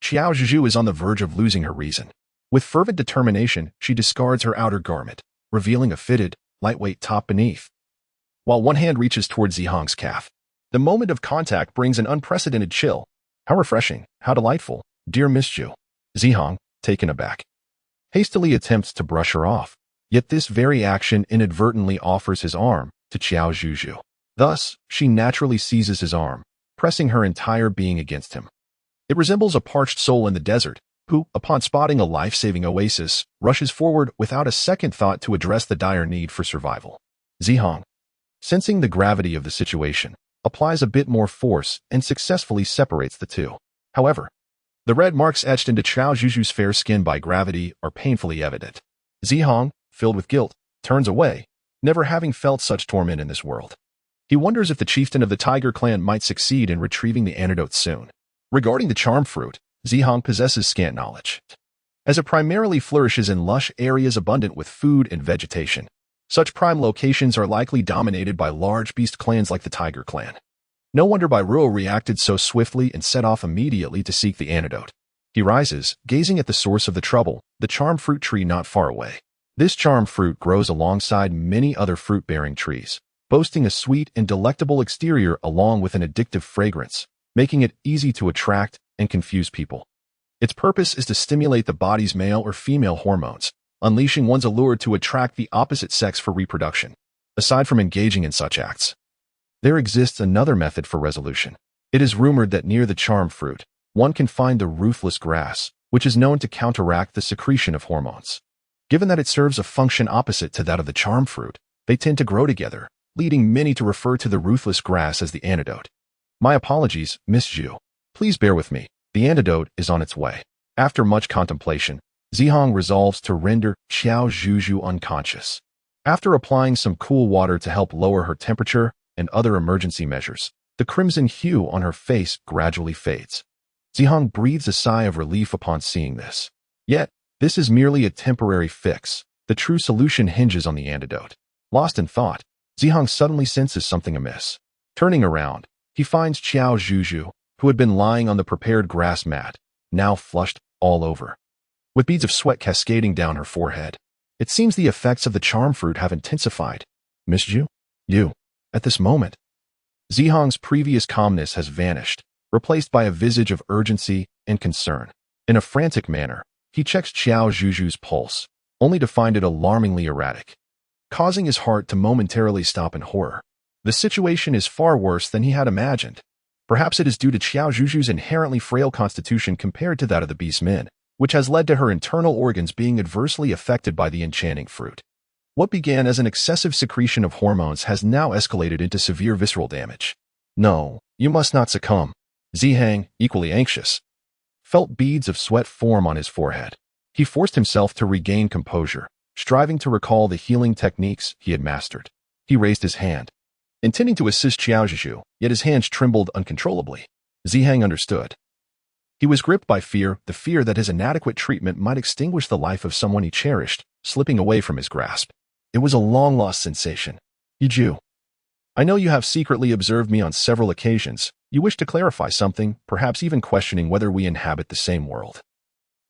Qiao Zhuzhu is on the verge of losing her reason. With fervent determination, she discards her outer garment, revealing a fitted, lightweight top beneath, while one hand reaches towards Zhihang's calf. The moment of contact brings an unprecedented chill. "How refreshing, how delightful, dear Miss Zhu." Zhihang, taken aback, hastily attempts to brush her off. Yet this very action inadvertently offers his arm to Qiao Zhuzhu. Thus, she naturally seizes his arm, pressing her entire being against him. It resembles a parched soul in the desert, who, upon spotting a life-saving oasis, rushes forward without a second thought to address the dire need for survival. Zhihang, sensing the gravity of the situation, applies a bit more force and successfully separates the two. However, the red marks etched into Qiao Zhuzhu's fair skin by gravity are painfully evident. Zhihang, filled with guilt, turns away, never having felt such torment in this world. He wonders if the chieftain of the Tiger clan might succeed in retrieving the antidote soon. Regarding the charm fruit, Zhihang possesses scant knowledge, as it primarily flourishes in lush areas abundant with food and vegetation. Such prime locations are likely dominated by large beast clans like the Tiger clan. No wonder Bai Ruo reacted so swiftly and set off immediately to seek the antidote. He rises, gazing at the source of the trouble, the charm fruit tree not far away. This charm fruit grows alongside many other fruit-bearing trees, boasting a sweet and delectable exterior along with an addictive fragrance, making it easy to attract and confuse people. Its purpose is to stimulate the body's male or female hormones, unleashing one's allure to attract the opposite sex for reproduction. Aside from engaging in such acts, there exists another method for resolution. It is rumored that near the charm fruit, one can find the ruthless grass, which is known to counteract the secretion of hormones. Given that it serves a function opposite to that of the charm fruit, they tend to grow together, leading many to refer to the ruthless grass as the antidote. My apologies, Miss Zhu. Please bear with me. The antidote is on its way. After much contemplation, Zhihang resolves to render Qiao Zhuzhu unconscious. After applying some cool water to help lower her temperature and other emergency measures, the crimson hue on her face gradually fades. Zhihang breathes a sigh of relief upon seeing this. Yet, this is merely a temporary fix. The true solution hinges on the antidote. Lost in thought, Zhihang suddenly senses something amiss. Turning around, he finds Qiao Zhuzhu, who had been lying on the prepared grass mat, now flushed all over, with beads of sweat cascading down her forehead. It seems the effects of the charm fruit have intensified. Miss Zhu? You. At this moment, Zhihang's previous calmness has vanished, replaced by a visage of urgency and concern. In a frantic manner, he checks Qiao Zhuzhu's pulse, only to find it alarmingly erratic, causing his heart to momentarily stop in horror. The situation is far worse than he had imagined. Perhaps it is due to Qiao Zhuzhu's inherently frail constitution compared to that of the beast min, which has led to her internal organs being adversely affected by the enchanting fruit. What began as an excessive secretion of hormones has now escalated into severe visceral damage. No, you must not succumb. Zihang, equally anxious, felt beads of sweat form on his forehead. He forced himself to regain composure, striving to recall the healing techniques he had mastered. He raised his hand, intending to assist Qiao Zhuzhu, yet his hands trembled uncontrollably. Zihang understood. He was gripped by fear, the fear that his inadequate treatment might extinguish the life of someone he cherished, slipping away from his grasp. It was a long-lost sensation. Zhuzhu, I know you have secretly observed me on several occasions. You wish to clarify something, perhaps even questioning whether we inhabit the same world.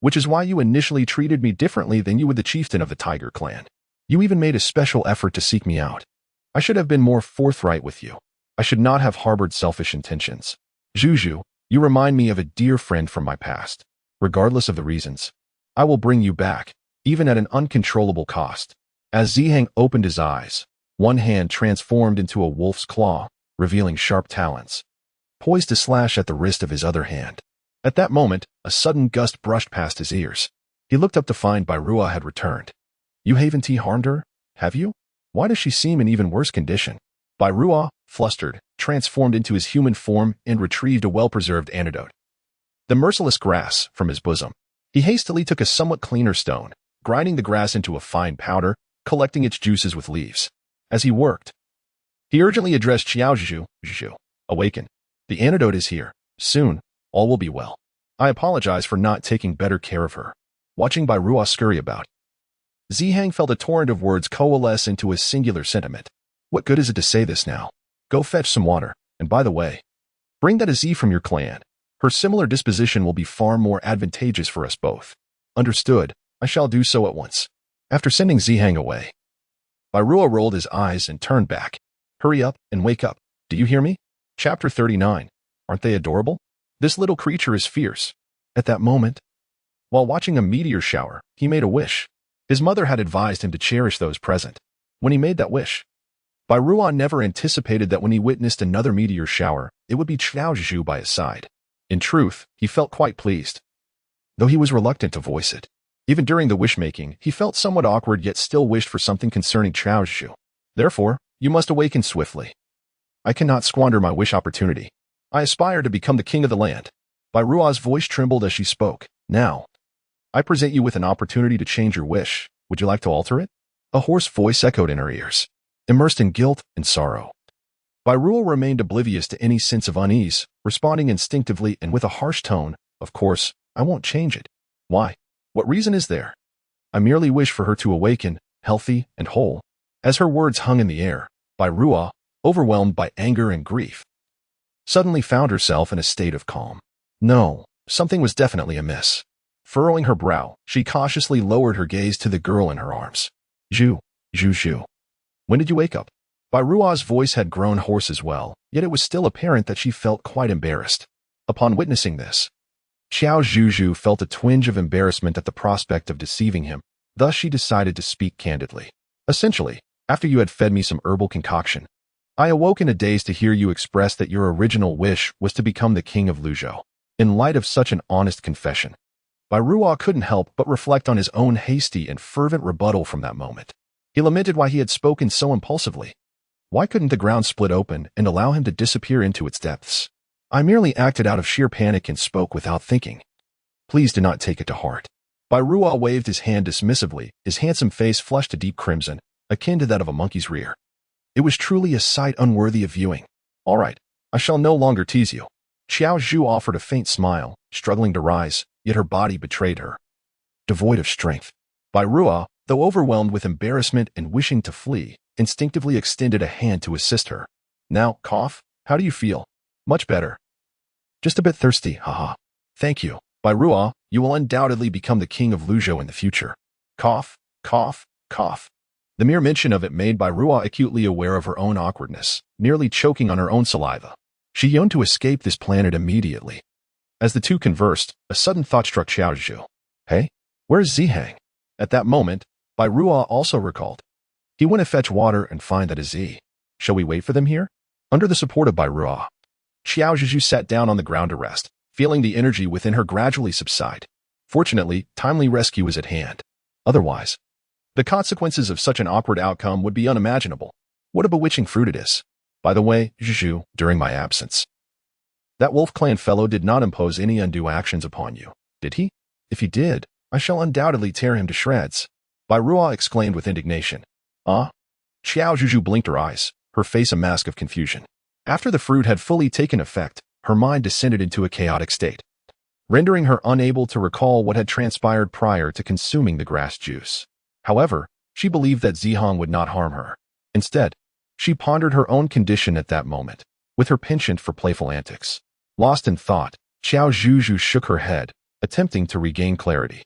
Which is why you initially treated me differently than you would the chieftain of the Tiger clan. You even made a special effort to seek me out. I should have been more forthright with you. I should not have harbored selfish intentions. Zhuzhu, you remind me of a dear friend from my past. Regardless of the reasons, I will bring you back, even at an uncontrollable cost. As Zihang opened his eyes, one hand transformed into a wolf's claw, revealing sharp talons, poised to slash at the wrist of his other hand. At that moment, a sudden gust brushed past his ears. He looked up to find Bairua had returned. You haven't harmed her, have you? Why does she seem in even worse condition? Bairua, flustered, transformed into his human form and retrieved a well-preserved antidote. The merciless grass from his bosom. He hastily took a somewhat cleaner stone, grinding the grass into a fine powder, collecting its juices with leaves. As he worked, he urgently addressed Qiao Zhuzhu. Zhuzhu, awaken. The antidote is here. Soon, all will be well. I apologize for not taking better care of her. Watching Bairua scurry about, Zihang felt a torrent of words coalesce into a singular sentiment. What good is it to say this now? Go fetch some water, and by the way, bring that Z from your clan. Her similar disposition will be far more advantageous for us both. Understood, I shall do so at once. After sending Zihang away, Bairua rolled his eyes and turned back. Hurry up and wake up. Do you hear me? Chapter 39. Aren't they adorable? This little creature is fierce. At that moment, while watching a meteor shower, he made a wish. His mother had advised him to cherish those present. When he made that wish, Bairua never anticipated that when he witnessed another meteor shower, it would be Qiao Zhuzhu by his side. In truth, he felt quite pleased, though he was reluctant to voice it. Even during the wish-making, he felt somewhat awkward yet still wished for something concerning Qiao Zhuzhu. Therefore, you must awaken swiftly. I cannot squander my wish opportunity. I aspire to become the king of the land. Bairua's voice trembled as she spoke. Now, I present you with an opportunity to change your wish. Would you like to alter it? A hoarse voice echoed in her ears, immersed in guilt and sorrow. Bairua remained oblivious to any sense of unease, responding instinctively and with a harsh tone, of course, I won't change it. Why? What reason is there? I merely wish for her to awaken, healthy and whole. As her words hung in the air, Bairua, overwhelmed by anger and grief, suddenly found herself in a state of calm. No, something was definitely amiss. Furrowing her brow, she cautiously lowered her gaze to the girl in her arms. Zhuzhu. When did you wake up? Bairua's voice had grown hoarse as well, yet it was still apparent that she felt quite embarrassed. Upon witnessing this, Qiao Zhuzhu felt a twinge of embarrassment at the prospect of deceiving him. Thus she decided to speak candidly. Essentially, after you had fed me some herbal concoction, I awoke in a daze to hear you express that your original wish was to become the king of Luzhou. In light of such an honest confession, Bairua couldn't help but reflect on his own hasty and fervent rebuttal from that moment. He lamented why he had spoken so impulsively. Why couldn't the ground split open and allow him to disappear into its depths? I merely acted out of sheer panic and spoke without thinking. Please do not take it to heart. Bairua waved his hand dismissively, his handsome face flushed to deep crimson, akin to that of a monkey's rear. It was truly a sight unworthy of viewing. All right, I shall no longer tease you. Qiao Zhuzhu offered a faint smile, struggling to rise, yet her body betrayed her. Devoid of strength, Bairua, though overwhelmed with embarrassment and wishing to flee, instinctively extended a hand to assist her. Now, cough, how do you feel? Much better. Just a bit thirsty, haha. Thank you. Bairua, you will undoubtedly become the king of Luzhou in the future. Cough, cough, cough. The mere mention of it made Bairua acutely aware of her own awkwardness, nearly choking on her own saliva. She yearned to escape this planet immediately. As the two conversed, a sudden thought struck Qiao Zhuzhu. Hey, where's Zihang? At that moment, Bai Ruo also recalled. He went to fetch water and find that is Z. Shall we wait for them here? Under the support of Bai Ruo, Qiao Zhuzhu sat down on the ground to rest, feeling the energy within her gradually subside. Fortunately, timely rescue was at hand. Otherwise, the consequences of such an awkward outcome would be unimaginable. What a bewitching fruit it is. By the way, Zhuzhu, during my absence, that wolf clan fellow did not impose any undue actions upon you, did he? If he did, I shall undoubtedly tear him to shreds. Bai Ruo exclaimed with indignation. Ah? Qiao Zhuzhu blinked her eyes, her face a mask of confusion. After the fruit had fully taken effect, her mind descended into a chaotic state, rendering her unable to recall what had transpired prior to consuming the grass juice. However, she believed that Zihang would not harm her. Instead, she pondered her own condition at that moment, with her penchant for playful antics. Lost in thought, Qiao Zhuzhu shook her head, attempting to regain clarity.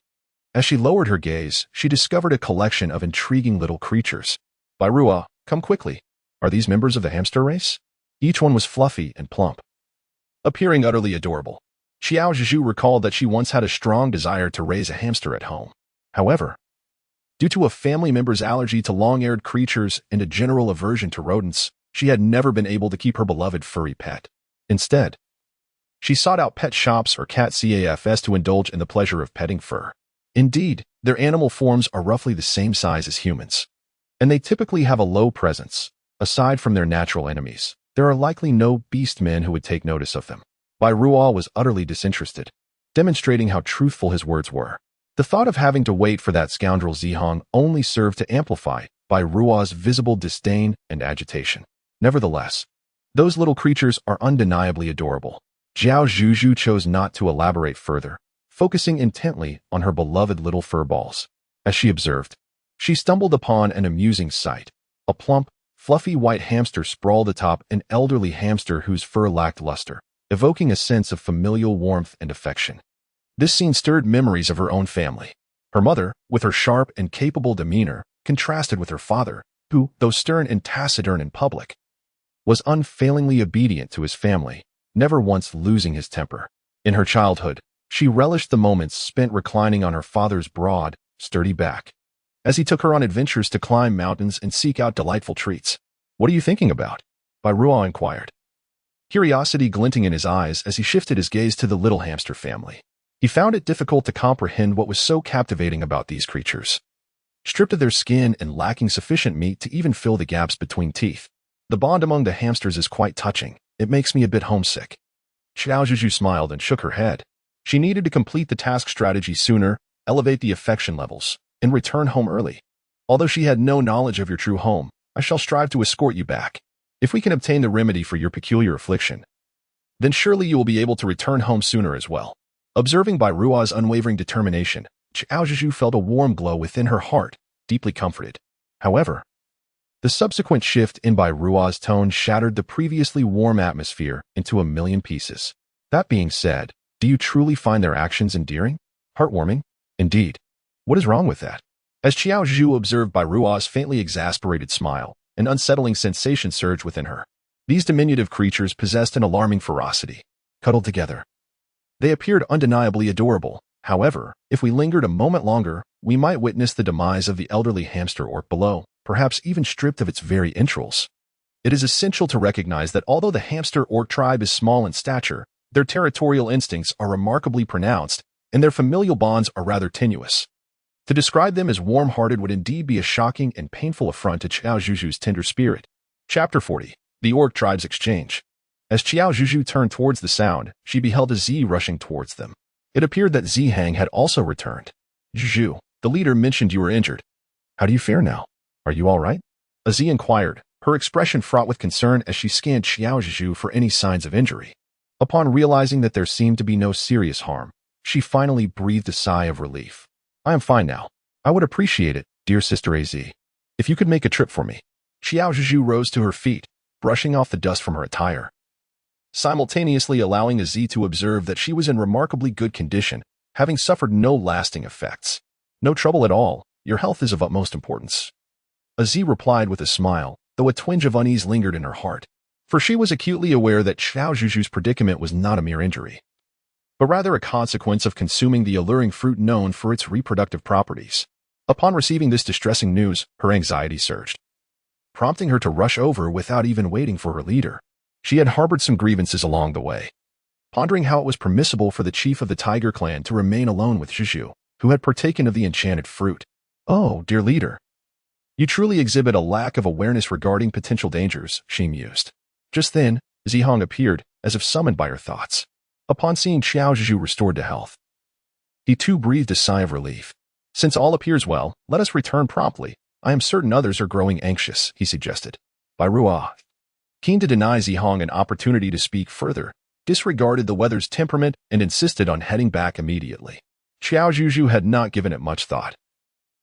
As she lowered her gaze, she discovered a collection of intriguing little creatures. Bai Ruo, come quickly. Are these members of the hamster race? Each one was fluffy and plump, appearing utterly adorable. Qiao Zhuzhu recalled that she once had a strong desire to raise a hamster at home. However, due to a family member's allergy to long-haired creatures and a general aversion to rodents, she had never been able to keep her beloved furry pet. Instead, she sought out pet shops or cat cafes to indulge in the pleasure of petting fur. Indeed, their animal forms are roughly the same size as humans, and they typically have a low presence. Aside from their natural enemies, there are likely no beast men who would take notice of them. Bai Ruo was utterly disinterested, demonstrating how truthful his words were. The thought of having to wait for that scoundrel Zihang only served to amplify Bai Ruo's visible disdain and agitation. Nevertheless, those little creatures are undeniably adorable. Qiao Zhuzhu chose not to elaborate further, focusing intently on her beloved little fur balls. As she observed, she stumbled upon an amusing sight. A plump, fluffy white hamster sprawled atop an elderly hamster whose fur lacked luster, evoking a sense of familial warmth and affection. This scene stirred memories of her own family. Her mother, with her sharp and capable demeanor, contrasted with her father, who, though stern and taciturn in public, was unfailingly obedient to his family, never once losing his temper. In her childhood, she relished the moments spent reclining on her father's broad, sturdy back, as he took her on adventures to climb mountains and seek out delightful treats. What are you thinking about? Bai Ruo inquired, curiosity glinting in his eyes as he shifted his gaze to the little hamster family. He found it difficult to comprehend what was so captivating about these creatures. Stripped of their skin and lacking sufficient meat to even fill the gaps between teeth, the bond among the hamsters is quite touching. It makes me a bit homesick. Qiao Zhuzhu smiled and shook her head. She needed to complete the task strategy sooner, elevate the affection levels, and return home early. Although she had no knowledge of your true home, I shall strive to escort you back. If we can obtain the remedy for your peculiar affliction, then surely you will be able to return home sooner as well. Observing Bai Ruo's unwavering determination, Qiao Zhuzhu felt a warm glow within her heart, deeply comforted. However, the subsequent shift in Bai Ruo's tone shattered the previously warm atmosphere into a million pieces. That being said, do you truly find their actions endearing? Heartwarming? Indeed. What is wrong with that? As Qiao Zhuzhu observed Bai Ruo's faintly exasperated smile, an unsettling sensation surged within her. These diminutive creatures possessed an alarming ferocity. Cuddled together, they appeared undeniably adorable. However, if we lingered a moment longer, we might witness the demise of the elderly hamster orc below, perhaps even stripped of its very entrails. It is essential to recognize that although the hamster orc tribe is small in stature, their territorial instincts are remarkably pronounced, and their familial bonds are rather tenuous. To describe them as warm-hearted would indeed be a shocking and painful affront to Qiao Zhuzhu's tender spirit. Chapter 40. The Orc Tribes Exchange. As Qiao Zhuzhu turned towards the sound, she beheld a Z rushing towards them. It appeared that Zihang had also returned. Zhuzhu, the leader mentioned you were injured. How do you fare now? Are you all right? A Z inquired, her expression fraught with concern as she scanned Qiao Zhuzhu for any signs of injury. Upon realizing that there seemed to be no serious harm, she finally breathed a sigh of relief. I am fine now. I would appreciate it, dear Sister AZ, if you could make a trip for me. Qiao Zhuzhu rose to her feet, brushing off the dust from her attire, simultaneously allowing a Z to observe that she was in remarkably good condition, having suffered no lasting effects. No trouble at all. Your health is of utmost importance. A Z replied with a smile, though a twinge of unease lingered in her heart, for she was acutely aware that Qiao Zhuzhu's predicament was not a mere injury. but rather a consequence of consuming the alluring fruit known for its reproductive properties. Upon receiving this distressing news, her anxiety surged, prompting her to rush over without even waiting for her leader. She had harbored some grievances along the way, pondering how it was permissible for the chief of the tiger clan to remain alone with Zhuzhu, who had partaken of the enchanted fruit. "Oh, dear leader, you truly exhibit a lack of awareness regarding potential dangers," she mused. Just then, Zihong appeared, as if summoned by her thoughts. Upon seeing Qiao Zhuzhu restored to health, he too breathed a sigh of relief. "Since all appears well, let us return promptly. I am certain others are growing anxious," he suggested. Bai Ruo, keen to deny Zihong an opportunity to speak further, disregarded the weather's temperament and insisted on heading back immediately. Qiao Zhuzhu had not given it much thought,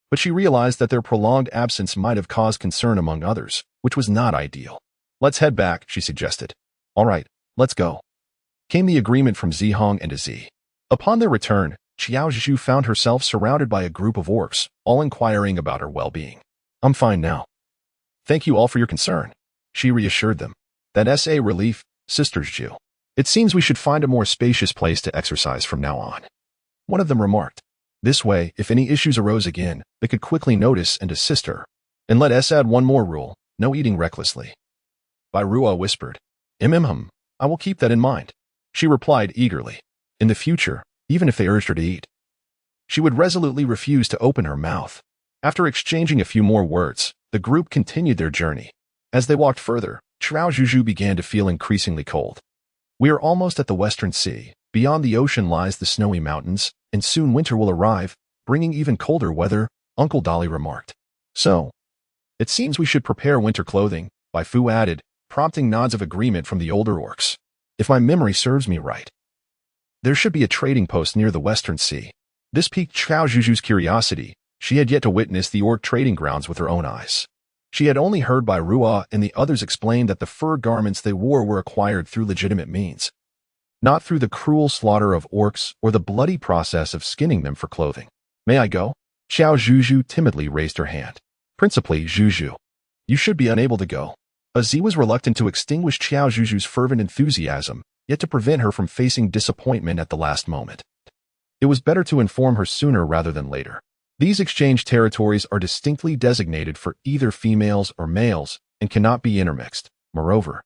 but she realized that their prolonged absence might have caused concern among others, which was not ideal. "Let's head back," she suggested. "All right, let's go," came the agreement from Zihong and Z. Upon their return, Qiao Zhuzhu found herself surrounded by a group of orcs, all inquiring about her well-being. "I'm fine now. Thank you all for your concern," she reassured them. "That's a relief, Sister Zhu. It seems we should find a more spacious place to exercise from now on," one of them remarked. This way, if any issues arose again, they could quickly notice and assist her. "And let us add one more rule, no eating recklessly," Bai Ruo whispered. I will keep that in mind," she replied eagerly. In the future, even if they urged her to eat, she would resolutely refuse to open her mouth. After exchanging a few more words, the group continued their journey. As they walked further, Qiao Zhuzhu began to feel increasingly cold. "We are almost at the Western Sea. Beyond the ocean lies the snowy mountains, and soon winter will arrive, bringing even colder weather," Uncle Dolly remarked. "So, it seems we should prepare winter clothing," Bai Fu added, prompting nods of agreement from the older orcs. "If my memory serves me right, there should be a trading post near the Western Sea." This piqued Qiao Zhuzhu's curiosity. She had yet to witness the orc trading grounds with her own eyes. She had only heard Bai Ruo and the others explain that the fur garments they wore were acquired through legitimate means, not through the cruel slaughter of orcs or the bloody process of skinning them for clothing. "May I go?" Qiao Zhuzhu timidly raised her hand. "Principally, Zhuzhu, you should be unable to go." Z was reluctant to extinguish Qiao Zhuzhu's fervent enthusiasm, yet to prevent her from facing disappointment at the last moment. It was better to inform her sooner rather than later. These exchange territories are distinctly designated for either females or males and cannot be intermixed. Moreover,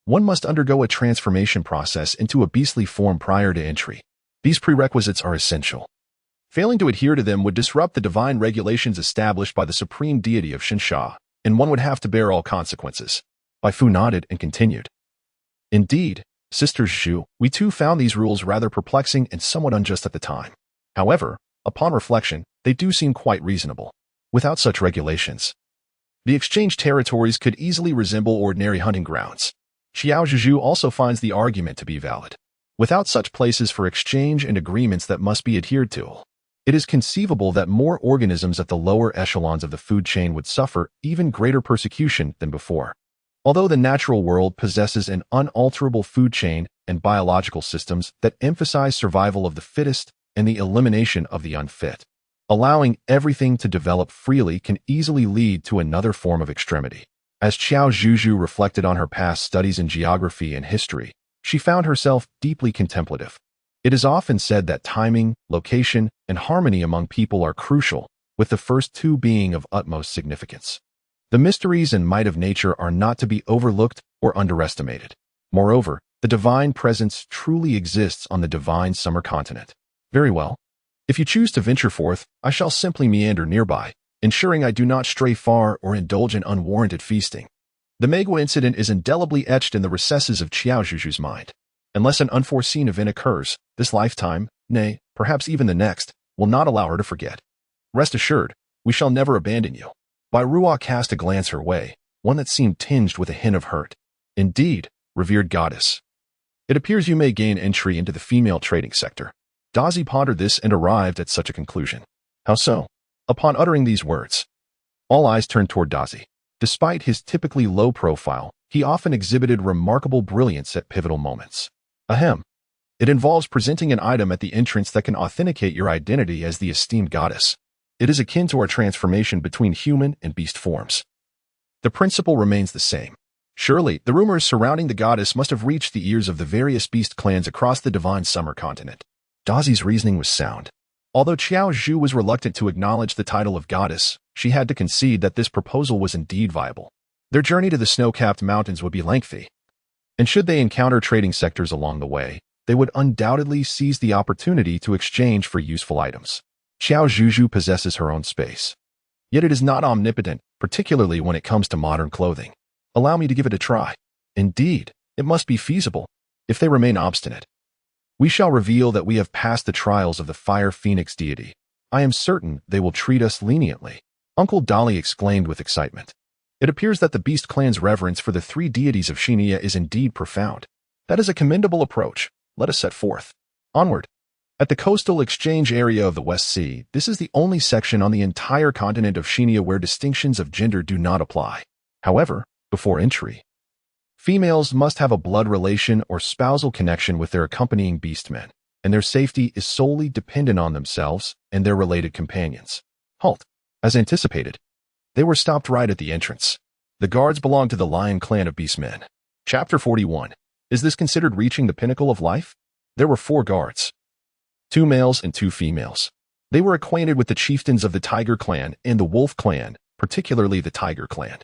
one must undergo a transformation process into a beastly form prior to entry. These prerequisites are essential. Failing to adhere to them would disrupt the divine regulations established by the supreme deity of Xinsha, and one would have to bear all consequences. Bai Fu nodded and continued. "Indeed, Sister Zhu, we too found these rules rather perplexing and somewhat unjust at the time. However, upon reflection, they do seem quite reasonable. Without such regulations, the exchange territories could easily resemble ordinary hunting grounds." Qiao Zhuzhu also finds the argument to be valid. Without such places for exchange and agreements that must be adhered to, it is conceivable that more organisms at the lower echelons of the food chain would suffer even greater persecution than before. Although the natural world possesses an unalterable food chain and biological systems that emphasize survival of the fittest and the elimination of the unfit, allowing everything to develop freely can easily lead to another form of extremity. As Qiao Zhuzhu reflected on her past studies in geography and history, she found herself deeply contemplative. It is often said that timing, location, and harmony among people are crucial, with the first two being of utmost significance. The mysteries and might of nature are not to be overlooked or underestimated. Moreover, the divine presence truly exists on the divine summer continent. "Very well. If you choose to venture forth, I shall simply meander nearby, ensuring I do not stray far or indulge in unwarranted feasting." The Megwa incident is indelibly etched in the recesses of Qiao Zhuzhu's mind. Unless an unforeseen event occurs, this lifetime, nay, perhaps even the next, will not allow her to forget. "Rest assured, we shall never abandon you." Bai Ruo cast a glance her way, one that seemed tinged with a hint of hurt. "Indeed, revered goddess. It appears you may gain entry into the female trading sector." Dazi pondered this and arrived at such a conclusion. "How so?" Upon uttering these words, all eyes turned toward Dazi. Despite his typically low profile, he often exhibited remarkable brilliance at pivotal moments. Ahem. It involves presenting an item at the entrance that can authenticate your identity as the esteemed goddess. It is akin to our transformation between human and beast forms. The principle remains the same. Surely, the rumors surrounding the goddess must have reached the ears of the various beast clans across the divine summer continent. Dazi's reasoning was sound. Although Qiao Zhuzhu was reluctant to acknowledge the title of goddess, she had to concede that this proposal was indeed viable. Their journey to the snow-capped mountains would be lengthy, and should they encounter trading sectors along the way, they would undoubtedly seize the opportunity to exchange for useful items. Qiao Zhuzhu possesses her own space. Yet it is not omnipotent, particularly when it comes to modern clothing. Allow me to give it a try. Indeed, it must be feasible. If they remain obstinate, we shall reveal that we have passed the trials of the fire phoenix deity. I am certain they will treat us leniently. Uncle Dolly exclaimed with excitement. It appears that the Beast Clan's reverence for the three deities of Qinia is indeed profound. That is a commendable approach. Let us set forth. Onward. At the coastal exchange area of the West Sea, this is the only section on the entire continent of Qinia where distinctions of gender do not apply. However, before entry, females must have a blood relation or spousal connection with their accompanying beastmen, and their safety is solely dependent on themselves and their related companions. Halt. As anticipated, they were stopped right at the entrance. The guards belong to the Lion Clan of Beastmen. Chapter 41. Is this considered reaching the pinnacle of life? There were 4 guards. 2 males and 2 females. They were acquainted with the chieftains of the Tiger Clan and the Wolf Clan, particularly the Tiger Clan,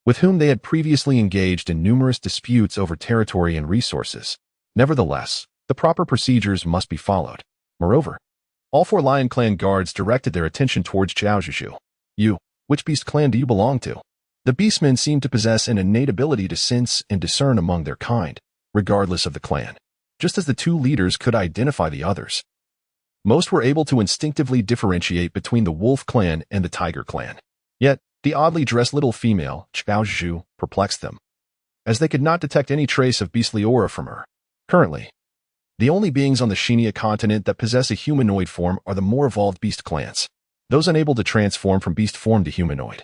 with whom they had previously engaged in numerous disputes over territory and resources. Nevertheless, the proper procedures must be followed. Moreover, all 4 Lion Clan guards directed their attention towards Qiao Zhuzhu. You, which beast clan do you belong to? The beastmen seemed to possess an innate ability to sense and discern among their kind, regardless of the clan, just as the 2 leaders could identify the others. Most were able to instinctively differentiate between the Wolf Clan and the Tiger Clan. Yet, the oddly dressed little female, Qiao Zhuzhu, perplexed them, as they could not detect any trace of beastly aura from her. Currently, the only beings on the Qinia continent that possess a humanoid form are the more evolved beast clans, those unable to transform from beast form to humanoid.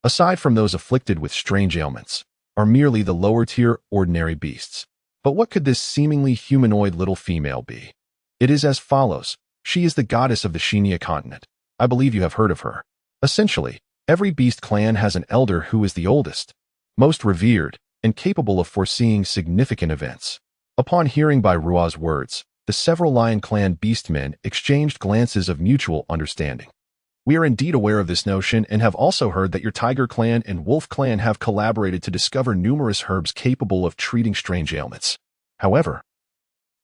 Aside from those afflicted with strange ailments, are merely the lower-tier ordinary beasts. But what could this seemingly humanoid little female be? It is as follows. She is the goddess of the Qinia continent. I believe you have heard of her. Essentially, every beast clan has an elder who is the oldest, most revered, and capable of foreseeing significant events. Upon hearing Bai Rua's words, the several Lion Clan beastmen exchanged glances of mutual understanding. We are indeed aware of this notion and have also heard that your Tiger Clan and Wolf Clan have collaborated to discover numerous herbs capable of treating strange ailments. However,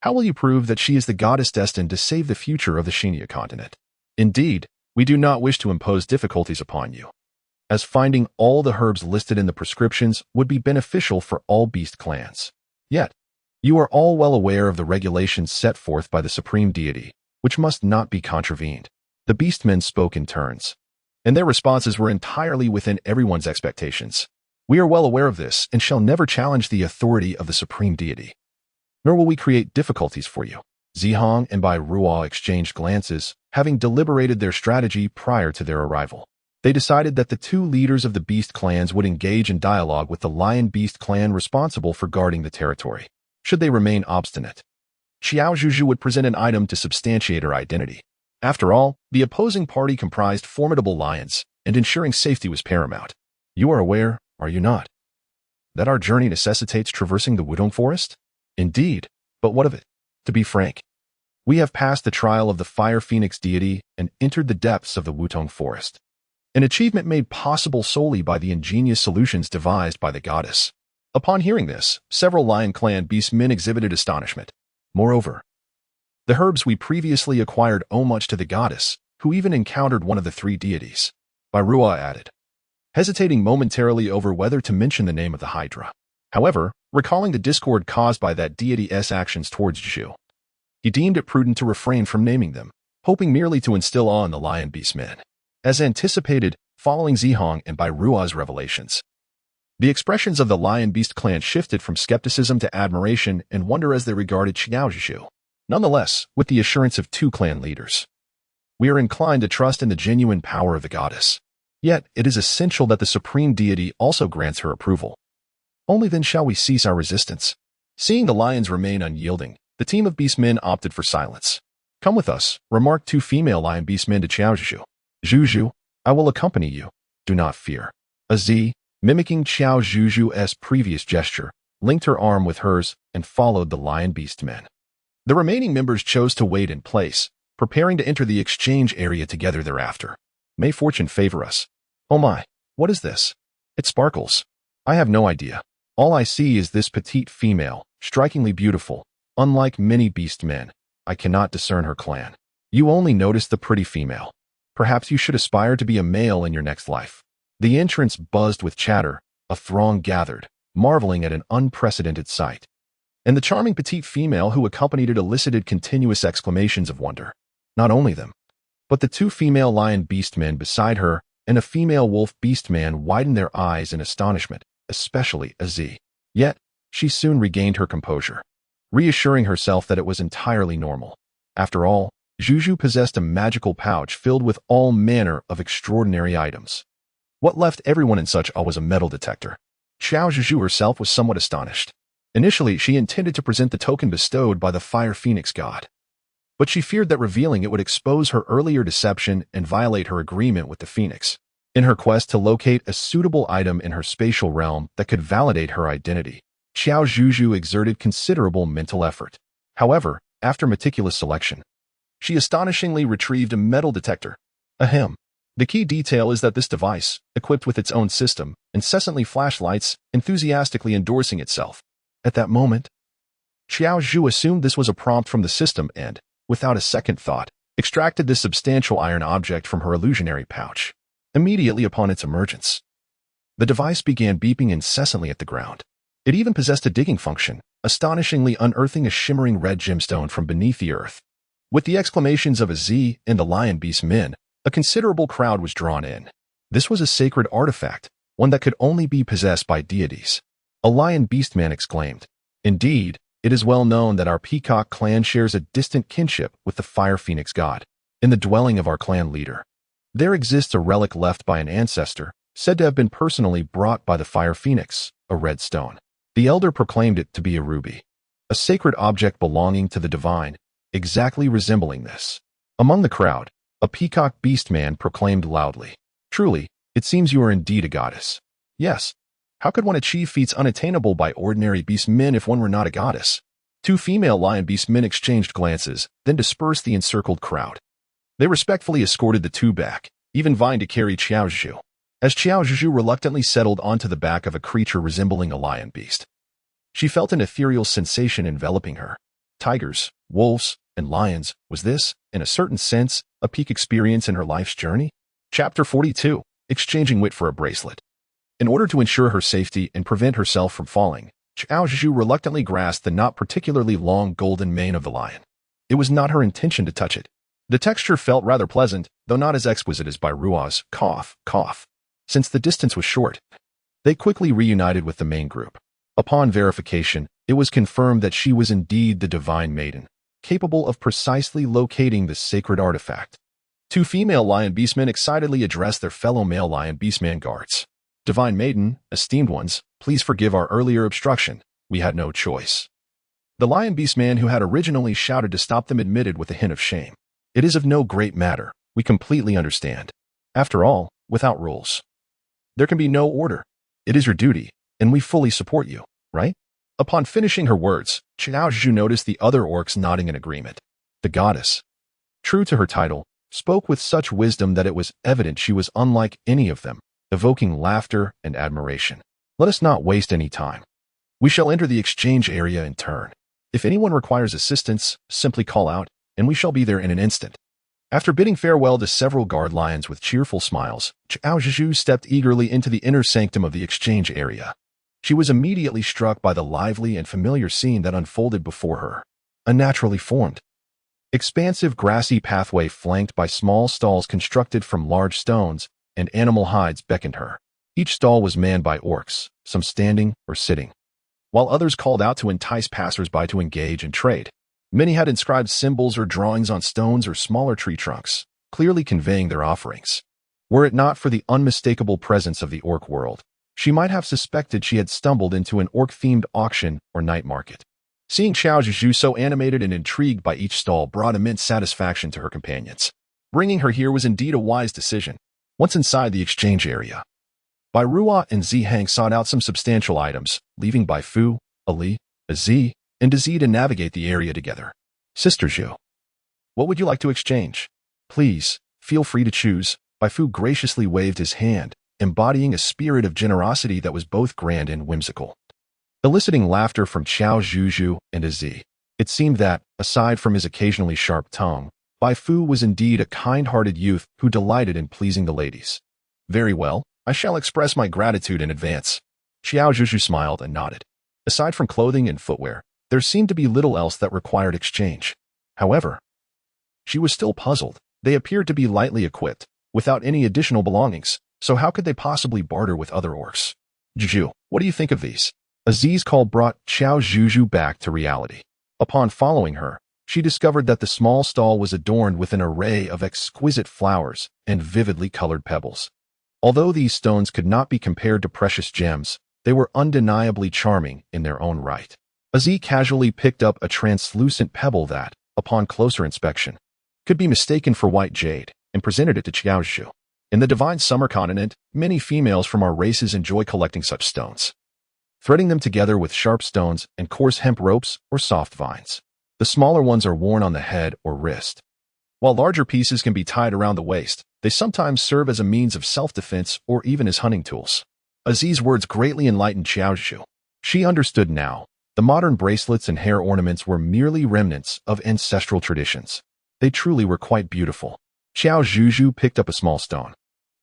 how will you prove that she is the goddess destined to save the future of the Qinia continent? Indeed, we do not wish to impose difficulties upon you, as finding all the herbs listed in the prescriptions would be beneficial for all beast clans. Yet, you are all well aware of the regulations set forth by the supreme deity, which must not be contravened. The beastmen spoke in turns, and their responses were entirely within everyone's expectations. We are well aware of this and shall never challenge the authority of the supreme deity, nor will we create difficulties for you. Zihong and Bai Rua exchanged glances, having deliberated their strategy prior to their arrival. They decided that the 2 leaders of the beast clans would engage in dialogue with the lion beast clan responsible for guarding the territory. Should they remain obstinate, Qiao Zhuzhu would present an item to substantiate her identity. After all, the opposing party comprised formidable lions, and ensuring safety was paramount. You are aware, are you not, that our journey necessitates traversing the Wudong forest? Indeed, but what of it? To be frank, we have passed the trial of the fire phoenix deity and entered the depths of the Wudong forest, an achievement made possible solely by the ingenious solutions devised by the goddess. Upon hearing this, several Lion Clan beastmen exhibited astonishment. Moreover, the herbs we previously acquired owe much to the goddess, who even encountered one of the 3 deities. Bai Rua added, hesitating momentarily over whether to mention the name of the Hydra. However, recalling the discord caused by that deity's actions towards Zhu, he deemed it prudent to refrain from naming them, hoping merely to instill awe in the lion beastmen. As anticipated, following Zihong and Bai Rua's revelations, the expressions of the lion beast clan shifted from skepticism to admiration and wonder as they regarded Qiao Zhuzhu. Nonetheless, with the assurance of 2 clan leaders, we are inclined to trust in the genuine power of the goddess. Yet, it is essential that the supreme deity also grants her approval. Only then shall we cease our resistance. Seeing the lions remain unyielding, the team of beastmen opted for silence. Come with us, remarked 2 female lion beastmen to Qiao Zhuzhu. Zhuzhu, I will accompany you. Do not fear. Azi, mimicking Qiao Zhuzhu's previous gesture, linked her arm with hers and followed the lion beastmen. The remaining members chose to wait in place, preparing to enter the exchange area together thereafter. May fortune favor us. Oh my, what is this? It sparkles. I have no idea. All I see is this petite female, strikingly beautiful. Unlike many beast men, I cannot discern her clan. You only notice the pretty female. Perhaps you should aspire to be a male in your next life. The entrance buzzed with chatter, a throng gathered, marveling at an unprecedented sight. And the charming petite female who accompanied it elicited continuous exclamations of wonder. Not only them, but the two female lion beastmen beside her and a female wolf beastman widened their eyes in astonishment, especially Azee. Yet, she soon regained her composure, reassuring herself that it was entirely normal. After all, Zhuzhu possessed a magical pouch filled with all manner of extraordinary items. What left everyone in such awe was a metal detector. Qiao Zhuzhu herself was somewhat astonished. Initially, she intended to present the token bestowed by the fire phoenix god, but she feared that revealing it would expose her earlier deception and violate her agreement with the phoenix. In her quest to locate a suitable item in her spatial realm that could validate her identity, Qiao Zhuzhu exerted considerable mental effort. However, after meticulous selection, she astonishingly retrieved a metal detector. Ahem. The key detail is that this device, equipped with its own system, incessantly flashed lights, enthusiastically endorsing itself. At that moment, Qiao Zhuzhu assumed this was a prompt from the system and, without a second thought, extracted this substantial iron object from her illusionary pouch. Immediately upon its emergence, the device began beeping incessantly at the ground. It even possessed a digging function, astonishingly unearthing a shimmering red gemstone from beneath the earth. With the exclamations of Azee and the lion beast men, a considerable crowd was drawn in. This was a sacred artifact, one that could only be possessed by deities. A lion beastman exclaimed, "Indeed, it is well known that our peacock clan shares a distant kinship with the fire phoenix god. In the dwelling of our clan leader, there exists a relic left by an ancestor, said to have been personally brought by the fire phoenix, a red stone. The elder proclaimed it to be a ruby, a sacred object belonging to the divine, exactly resembling this." Among the crowd, a peacock beastman proclaimed loudly, "Truly, it seems you are indeed a goddess." Yes. How could one achieve feats unattainable by ordinary beastmen if one were not a goddess? Two female lion beastmen exchanged glances, then dispersed the encircled crowd. They respectfully escorted the two back, even vying to carry Qiao Zhuzhu. As Qiao Zhuzhu reluctantly settled onto the back of a creature resembling a lion beast, she felt an ethereal sensation enveloping her. Tigers, wolves, and lions, was this, in a certain sense, a peak experience in her life's journey? Chapter 42, Exchanging Wit for a Bracelet. In order to ensure her safety and prevent herself from falling, Qiao Zhuzhu reluctantly grasped the not particularly long golden mane of the lion. It was not her intention to touch it. The texture felt rather pleasant, though not as exquisite as by Rua's cough. Since the distance was short, they quickly reunited with the main group. Upon verification, it was confirmed that she was indeed the divine maiden, capable of precisely locating the sacred artifact. Two female lion beastmen excitedly addressed their fellow male lion beastman guards. "Divine maiden, esteemed ones, please forgive our earlier obstruction. We had no choice." The lion beastman who had originally shouted to stop them admitted with a hint of shame. "It is of no great matter. We completely understand. After all, without rules, there can be no order. It is your duty, and we fully support you, right?" Upon finishing her words, Qiao Zhuzhu noticed the other orcs nodding in agreement. The goddess, true to her title, spoke with such wisdom that it was evident she was unlike any of them, evoking laughter and admiration. "Let us not waste any time. We shall enter the exchange area in turn. If anyone requires assistance, simply call out, and we shall be there in an instant." After bidding farewell to several guard lions with cheerful smiles, Qiao Zhuzhu stepped eagerly into the inner sanctum of the exchange area. She was immediately struck by the lively and familiar scene that unfolded before her. A naturally formed, expansive grassy pathway flanked by small stalls constructed from large stones and animal hides beckoned her. Each stall was manned by orcs, some standing or sitting, while others called out to entice passers-by to engage and trade. Many had inscribed symbols or drawings on stones or smaller tree trunks, clearly conveying their offerings. Were it not for the unmistakable presence of the orc world, she might have suspected she had stumbled into an orc-themed auction or night market. Seeing Qiao Zhuzhu so animated and intrigued by each stall brought immense satisfaction to her companions. Bringing her here was indeed a wise decision. Once inside the exchange area, Bai Rua and Zihang sought out some substantial items, leaving Bai Fu, Ali, Azee, and Azee to navigate the area together. Sister Zhu, what would you like to exchange? Please, feel free to choose. Bai Fu graciously waved his hand, embodying a spirit of generosity that was both grand and whimsical. Eliciting laughter from Qiao Zhuzhu and Azi, it seemed that, aside from his occasionally sharp tongue, Bai Fu was indeed a kind-hearted youth who delighted in pleasing the ladies. Very well, I shall express my gratitude in advance. Qiao Zhuzhu smiled and nodded. Aside from clothing and footwear, there seemed to be little else that required exchange. However, she was still puzzled. They appeared to be lightly equipped, without any additional belongings, so how could they possibly barter with other orcs? Zhuzhu, what do you think of these? Azi's call brought Qiao Zhuzhu back to reality. Upon following her, she discovered that the small stall was adorned with an array of exquisite flowers and vividly colored pebbles. Although these stones could not be compared to precious gems, they were undeniably charming in their own right. Azi casually picked up a translucent pebble that, upon closer inspection, could be mistaken for white jade, and presented it to Qiao Zhuzhu. In the divine summer continent, many females from our races enjoy collecting such stones, threading them together with sharp stones and coarse hemp ropes or soft vines. The smaller ones are worn on the head or wrist, while larger pieces can be tied around the waist. They sometimes serve as a means of self-defense or even as hunting tools. Azi's words greatly enlightened Qiao Zhuzhu. She understood now. The modern bracelets and hair ornaments were merely remnants of ancestral traditions. They truly were quite beautiful. Qiao Zhuzhu picked up a small stone,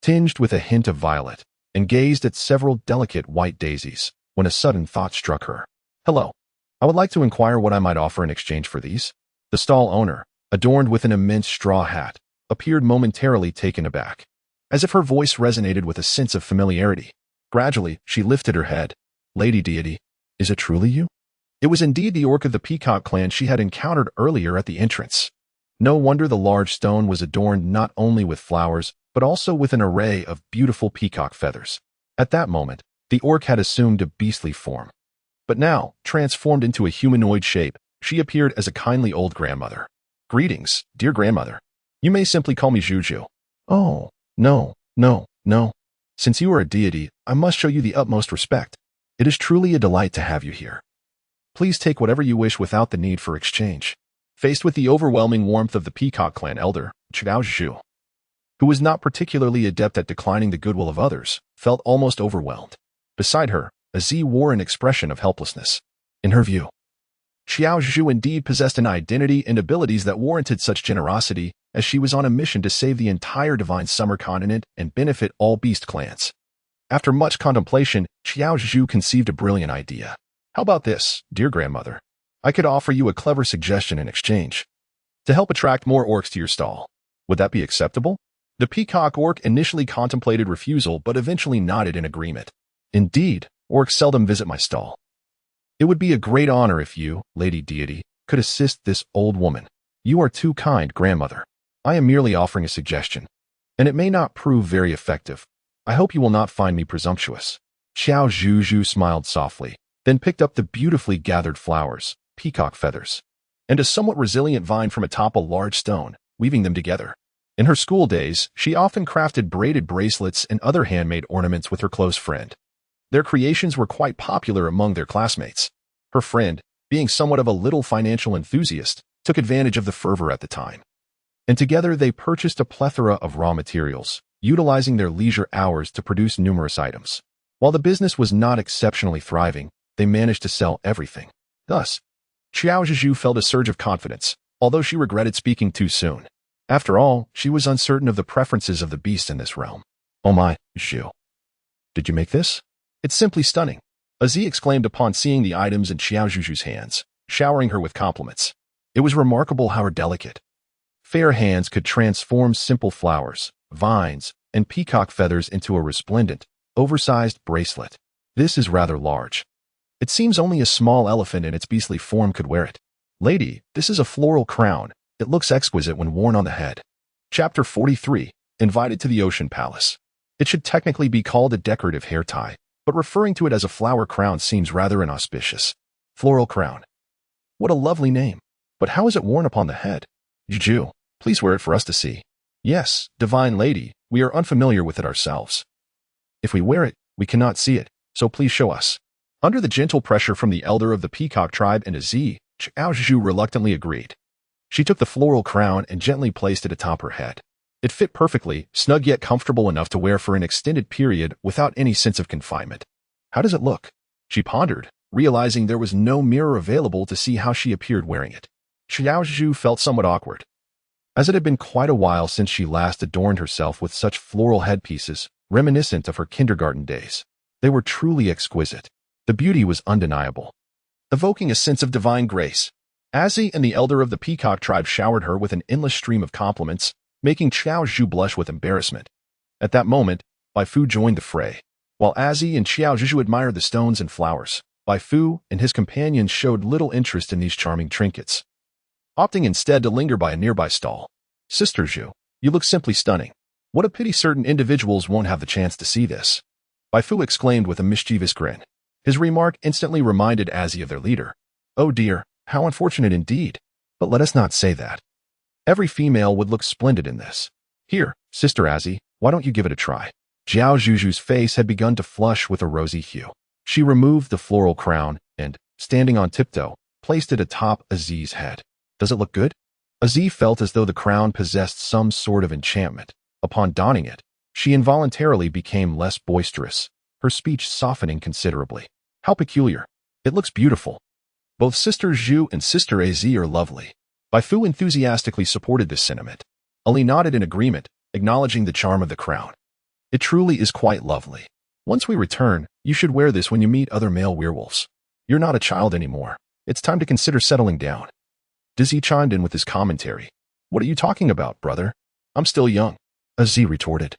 tinged with a hint of violet, and gazed at several delicate white daisies, when a sudden thought struck her. Hello. I would like to inquire what I might offer in exchange for these. The stall owner, adorned with an immense straw hat, appeared momentarily taken aback, as if her voice resonated with a sense of familiarity. Gradually, she lifted her head. Lady Deity, is it truly you? It was indeed the orc of the Peacock clan she had encountered earlier at the entrance. No wonder the large stone was adorned not only with flowers, but also with an array of beautiful peacock feathers. At that moment, the orc had assumed a beastly form. But now, transformed into a humanoid shape, she appeared as a kindly old grandmother. Greetings, dear grandmother. You may simply call me Zhuzhu. Oh, no. Since you are a deity, I must show you the utmost respect. It is truly a delight to have you here. Please take whatever you wish without the need for exchange. Faced with the overwhelming warmth of the Peacock clan elder, Qiao Zhuzhu, who was not particularly adept at declining the goodwill of others, felt almost overwhelmed. Beside her, Azi wore an expression of helplessness. In her view, Qiao Zhuzhu indeed possessed an identity and abilities that warranted such generosity, as she was on a mission to save the entire divine summer continent and benefit all beast clans. After much contemplation, Qiao Zhuzhu conceived a brilliant idea. How about this, dear grandmother? I could offer you a clever suggestion in exchange to help attract more orcs to your stall. Would that be acceptable? The peacock orc initially contemplated refusal, but eventually nodded in agreement. Indeed, orcs seldom visit my stall. It would be a great honor if you, Lady Deity, could assist this old woman. You are too kind, grandmother. I am merely offering a suggestion, and it may not prove very effective. I hope you will not find me presumptuous. Qiao Zhuzhu smiled softly, then picked up the beautifully gathered flowers, peacock feathers, and a somewhat resilient vine from atop a large stone, weaving them together. In her school days, she often crafted braided bracelets and other handmade ornaments with her close friend. Their creations were quite popular among their classmates. Her friend, being somewhat of a little financial enthusiast, took advantage of the fervor at the time. And together they purchased a plethora of raw materials, utilizing their leisure hours to produce numerous items. While the business was not exceptionally thriving, they managed to sell everything. Thus, Qiao Zhuzhu felt a surge of confidence, although she regretted speaking too soon. After all, she was uncertain of the preferences of the beast in this realm. Oh my, Zhu. Did you make this? It's simply stunning. Azi exclaimed upon seeing the items in Qiao Zhuzhu's hands, showering her with compliments. It was remarkable how her delicate, fair hands could transform simple flowers, vines, and peacock feathers into a resplendent, oversized bracelet. This is rather large. It seems only a small elephant in its beastly form could wear it. Lady, this is a floral crown. It looks exquisite when worn on the head. Chapter 43, Invited to the Ocean Palace. It should technically be called a decorative hair tie, but referring to it as a flower crown seems rather inauspicious. Floral crown. What a lovely name. But how is it worn upon the head? Zhuzhu, please wear it for us to see. Yes, divine lady, we are unfamiliar with it ourselves. If we wear it, we cannot see it, so please show us. Under the gentle pressure from the elder of the Peacock tribe and Azi, Qiao Zhuzhu reluctantly agreed. She took the floral crown and gently placed it atop her head. It fit perfectly, snug yet comfortable enough to wear for an extended period without any sense of confinement. How does it look? She pondered, realizing there was no mirror available to see how she appeared wearing it. Qiao Zhuzhu felt somewhat awkward, as it had been quite a while since she last adorned herself with such floral headpieces, reminiscent of her kindergarten days. They were truly exquisite. The beauty was undeniable, evoking a sense of divine grace. Azzy and the elder of the peacock tribe showered her with an endless stream of compliments, making Qiao Zhuzhu blush with embarrassment. At that moment, Bai Fu joined the fray. While Azzy and Qiao Zhuzhu admired the stones and flowers, Bai Fu and his companions showed little interest in these charming trinkets, opting instead to linger by a nearby stall. Sister Zhu, you look simply stunning. What a pity certain individuals won't have the chance to see this. Bai Fu exclaimed with a mischievous grin. His remark instantly reminded Azzy of their leader. Oh dear, how unfortunate indeed. But let us not say that. Every female would look splendid in this. Here, Sister Azzy, why don't you give it a try? Qiao Zhuzhu's face had begun to flush with a rosy hue. She removed the floral crown and, standing on tiptoe, placed it atop Azzy's head. Does it look good? Azzy felt as though the crown possessed some sort of enchantment. Upon donning it, she involuntarily became less boisterous, her speech softening considerably. How peculiar. It looks beautiful. Both Sister Zhu and Sister Azzy are lovely. Bai Fu enthusiastically supported this sentiment. Ali nodded in agreement, acknowledging the charm of the crown. It truly is quite lovely. Once we return, you should wear this when you meet other male werewolves. You're not a child anymore. It's time to consider settling down. Dizzy chimed in with his commentary. What are you talking about, brother? I'm still young, Azzy retorted,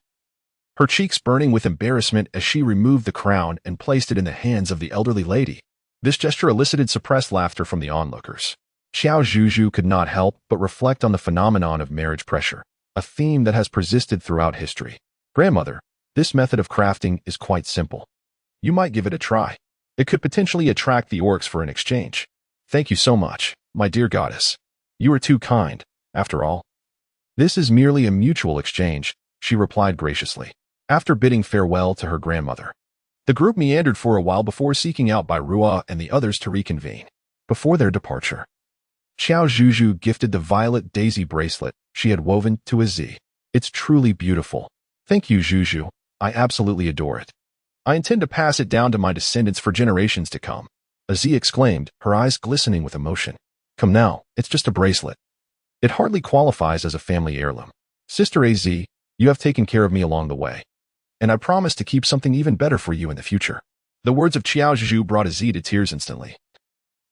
her cheeks burning with embarrassment as she removed the crown and placed it in the hands of the elderly lady. This gesture elicited suppressed laughter from the onlookers. Qiao Zhuzhu could not help but reflect on the phenomenon of marriage pressure, a theme that has persisted throughout history. Grandmother, this method of crafting is quite simple. You might give it a try. It could potentially attract the orcs for an exchange. Thank you so much, my dear goddess. You are too kind, after all. This is merely a mutual exchange, she replied graciously. After bidding farewell to her grandmother, the group meandered for a while before seeking out Bai Ruo and the others to reconvene. Before their departure, Qiao Zhuzhu gifted the violet daisy bracelet she had woven to Azzy. It's truly beautiful. Thank you, Zhuzhu. I absolutely adore it. I intend to pass it down to my descendants for generations to come. Azzy exclaimed, her eyes glistening with emotion. Come now, it's just a bracelet. It hardly qualifies as a family heirloom. Sister Azzy, you have taken care of me along the way, and I promise to keep something even better for you in the future. The words of Qiao Zhuzhu brought Azzy to tears instantly,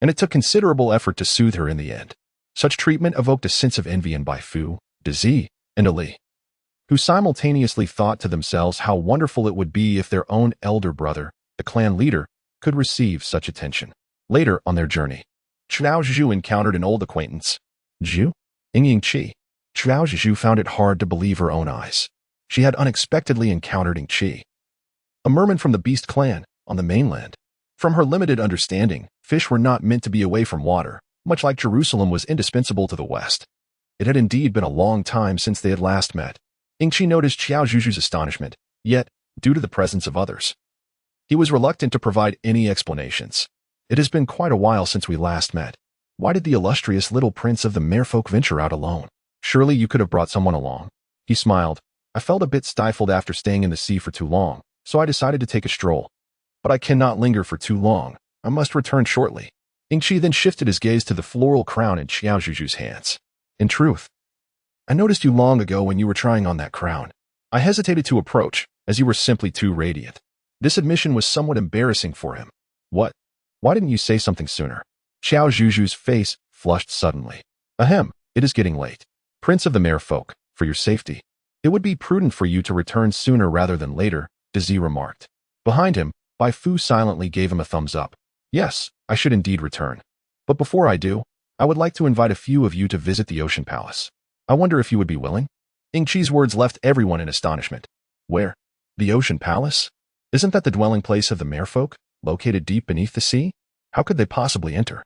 and it took considerable effort to soothe her in the end. Such treatment evoked a sense of envy in Bai Fu, Dizzy, and Ali, who simultaneously thought to themselves how wonderful it would be if their own elder brother, the clan leader, could receive such attention. Later on their journey, Qiao Zhuzhu encountered an old acquaintance. Zhu? Yingqi. Qiao Zhuzhu found it hard to believe her own eyes. She had unexpectedly encountered Yingqi, a merman from the Beast clan, on the mainland. From her limited understanding, fish were not meant to be away from water, much like Jerusalem was indispensable to the West. It had indeed been a long time since they had last met. Yingqi noticed Qiao Zhuzhu's astonishment, yet, due to the presence of others, he was reluctant to provide any explanations. It has been quite a while since we last met. Why did the illustrious little prince of the merfolk venture out alone? Surely you could have brought someone along. He smiled. I felt a bit stifled after staying in the sea for too long, so I decided to take a stroll. But I cannot linger for too long. I must return shortly. Yingqi then shifted his gaze to the floral crown in Qiao Zhuzhu's hands. In truth, I noticed you long ago when you were trying on that crown. I hesitated to approach, as you were simply too radiant. This admission was somewhat embarrassing for him. What? Why didn't you say something sooner? Qiao Zhuzhu's face flushed suddenly. Ahem, it is getting late. Prince of the merfolk, for your safety, it would be prudent for you to return sooner rather than later, Dizzy remarked. Behind him, Bai Fu silently gave him a thumbs up. Yes, I should indeed return. But before I do, I would like to invite a few of you to visit the Ocean Palace. I wonder if you would be willing? Yingqi's words left everyone in astonishment. Where? The Ocean Palace? Isn't that the dwelling place of the merfolk, located deep beneath the sea? How could they possibly enter?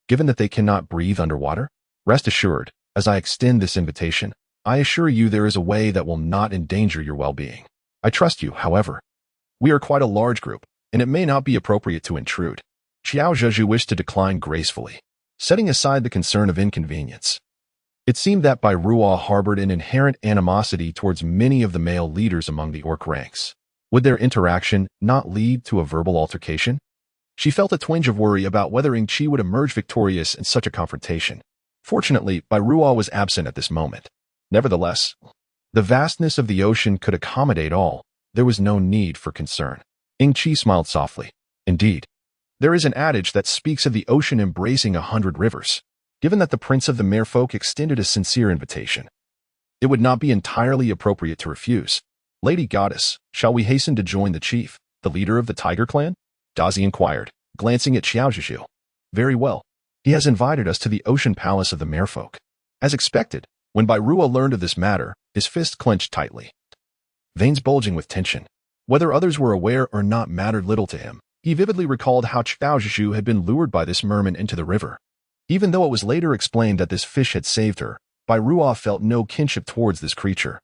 Given that they cannot breathe underwater? Rest assured, as I extend this invitation, I assure you there is a way that will not endanger your well-being. I trust you, however. We are quite a large group, and it may not be appropriate to intrude. Qiao Zhuzhu wished to decline gracefully, setting aside the concern of inconvenience. It seemed that Bai Ruo harbored an inherent animosity towards many of the male leaders among the orc ranks. Would their interaction not lead to a verbal altercation? She felt a twinge of worry about whether Ying-Chi would emerge victorious in such a confrontation. Fortunately, Bai Ruo was absent at this moment. Nevertheless, the vastness of the ocean could accommodate all. There was no need for concern. Ying-Chi smiled softly. Indeed, there is an adage that speaks of the ocean embracing 100 rivers. Given that the prince of the merfolk extended a sincere invitation, it would not be entirely appropriate to refuse. Lady Goddess, shall we hasten to join the chief, the leader of the Tiger Clan? Dazi inquired, glancing at Qiao Zhuzhu. Very well. He has invited us to the ocean palace of the merfolk. As expected, when Bai Ruo learned of this matter, his fist clenched tightly, veins bulging with tension. Whether others were aware or not mattered little to him. He vividly recalled how Qiao Zhuzhu had been lured by this merman into the river. Even though it was later explained that this fish had saved her, Bai Ruo felt no kinship towards this creature,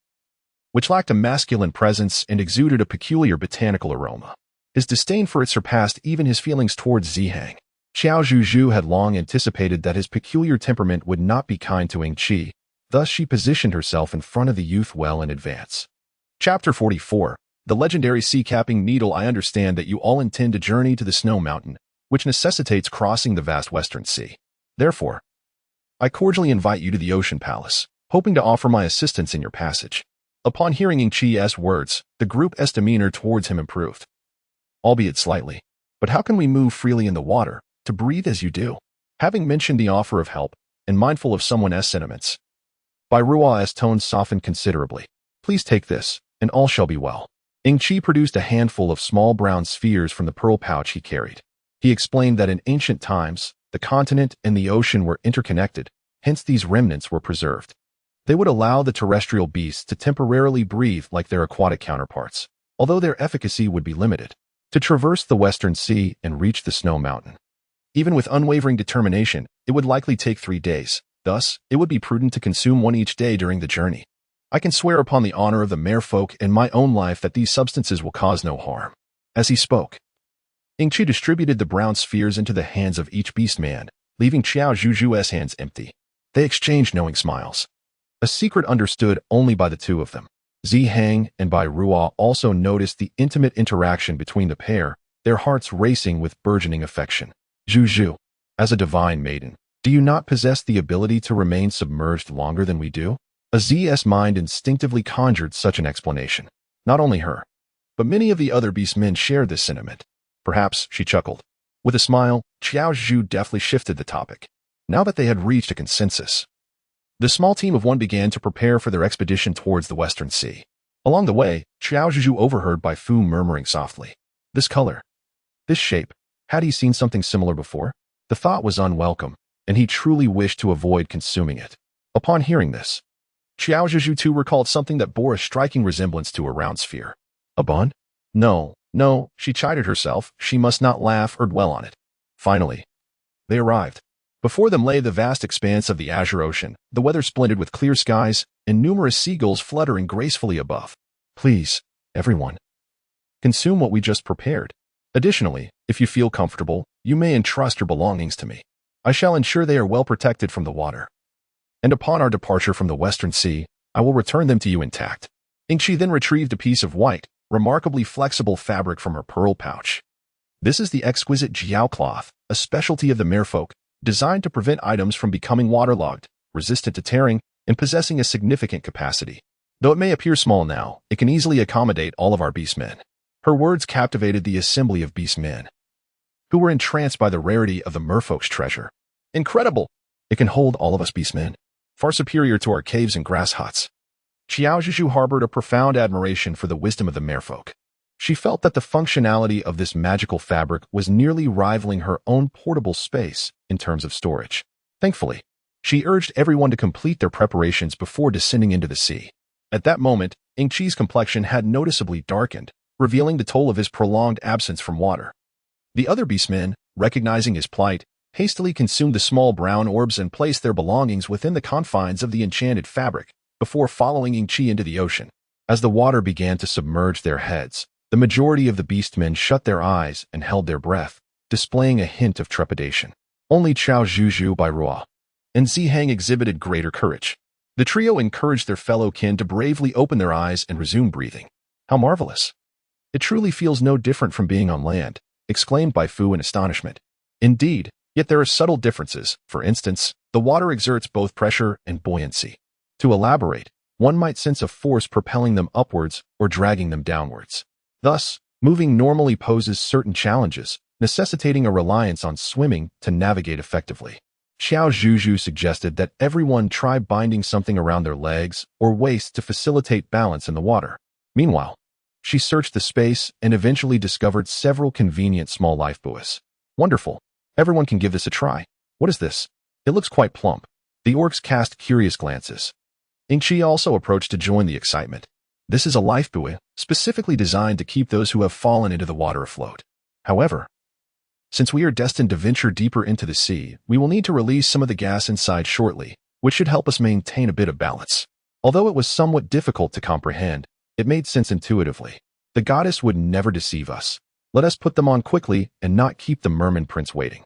which lacked a masculine presence and exuded a peculiar botanical aroma. His disdain for it surpassed even his feelings towards Zihang. Qiao Zhuzhu had long anticipated that his peculiar temperament would not be kind to Ying-Chi, thus she positioned herself in front of the youth well in advance. Chapter 44. The legendary sea-capping needle. I understand that you all intend to journey to the snow mountain, which necessitates crossing the vast western sea. Therefore, I cordially invite you to the ocean palace, hoping to offer my assistance in your passage. Upon hearing Ying-Chi's words, the group's demeanor towards him improved, albeit slightly. But how can we move freely in the water, to breathe as you do? Having mentioned the offer of help, and mindful of someone else's sentiments, Bai Ruo's tone softened considerably. Please take this, and all shall be well. Ying-Chi produced a handful of small brown spheres from the pearl pouch he carried. He explained that in ancient times, the continent and the ocean were interconnected, hence these remnants were preserved. They would allow the terrestrial beasts to temporarily breathe like their aquatic counterparts, although their efficacy would be limited. To traverse the western sea and reach the snow mountain, even with unwavering determination, it would likely take 3 days. Thus, it would be prudent to consume one each day during the journey. I can swear upon the honor of the merfolk and my own life that these substances will cause no harm. As he spoke, Ying-Chi distributed the brown spheres into the hands of each beastman, leaving Qiao Zhuzhu's hands empty. They exchanged knowing smiles, a secret understood only by the two of them. Zihang and Bai Ruo also noticed the intimate interaction between the pair, their hearts racing with burgeoning affection. Zhuzhu, as a divine maiden, do you not possess the ability to remain submerged longer than we do? A Z's mind instinctively conjured such an explanation. Not only her, but many of the other beastmen shared this sentiment. Perhaps, she chuckled. With a smile, Qiao Zhuzhu deftly shifted the topic. Now that they had reached a consensus, the small team of one began to prepare for their expedition towards the western sea. Along the way, Qiao Zhuzhu overheard Bai Fu murmuring softly, "This color, this shape, had he seen something similar before?" The thought was unwelcome, and he truly wished to avoid consuming it. Upon hearing this, Qiao Zhuzhu too recalled something that bore a striking resemblance to a round sphere. A bond? No, she chided herself. She must not laugh or dwell on it. Finally, they arrived. Before them lay the vast expanse of the azure ocean, the weather splendid with clear skies and numerous seagulls fluttering gracefully above. Please, everyone, consume what we just prepared. Additionally, if you feel comfortable, you may entrust your belongings to me. I shall ensure they are well protected from the water. And upon our departure from the western sea, I will return them to you intact. Ying-Chi then retrieved a piece of white, remarkably flexible fabric from her pearl pouch. This is the exquisite jiao cloth, a specialty of the merfolk, designed to prevent items from becoming waterlogged, resistant to tearing, and possessing a significant capacity. Though it may appear small now, it can easily accommodate all of our beastmen. Her words captivated the assembly of beastmen, who were entranced by the rarity of the merfolk's treasure. Incredible! It can hold all of us beastmen, far superior to our caves and grass huts. Qiao Zhuzhu harbored a profound admiration for the wisdom of the merfolk. She felt that the functionality of this magical fabric was nearly rivaling her own portable space in terms of storage. Thankfully, she urged everyone to complete their preparations before descending into the sea. At that moment, Ying-Chi's complexion had noticeably darkened, revealing the toll of his prolonged absence from water. The other beastmen, recognizing his plight, hastily consumed the small brown orbs and placed their belongings within the confines of the enchanted fabric, before following Ying-Chi into the ocean. As the water began to submerge their heads, the majority of the beastmen shut their eyes and held their breath, displaying a hint of trepidation. Only Qiao Zhuzhu Bai Ruo, and Zihang exhibited greater courage. The trio encouraged their fellow kin to bravely open their eyes and resume breathing. How marvelous! It truly feels no different from being on land, exclaimed Bai Fu in astonishment. Indeed, yet there are subtle differences. For instance, the water exerts both pressure and buoyancy. To elaborate, one might sense a force propelling them upwards or dragging them downwards. Thus, moving normally poses certain challenges, necessitating a reliance on swimming to navigate effectively. Qiao Zhuzhu suggested that everyone try binding something around their legs or waist to facilitate balance in the water. Meanwhile, she searched the space and eventually discovered several convenient small lifebuoys. Wonderful. Everyone can give this a try. What is this? It looks quite plump. The orcs cast curious glances. Ingqi also approached to join the excitement. This is a lifebuoy, specifically designed to keep those who have fallen into the water afloat. However, since we are destined to venture deeper into the sea, we will need to release some of the gas inside shortly, which should help us maintain a bit of balance. Although it was somewhat difficult to comprehend, it made sense intuitively. The goddess would never deceive us. Let us put them on quickly and not keep the merman prince waiting.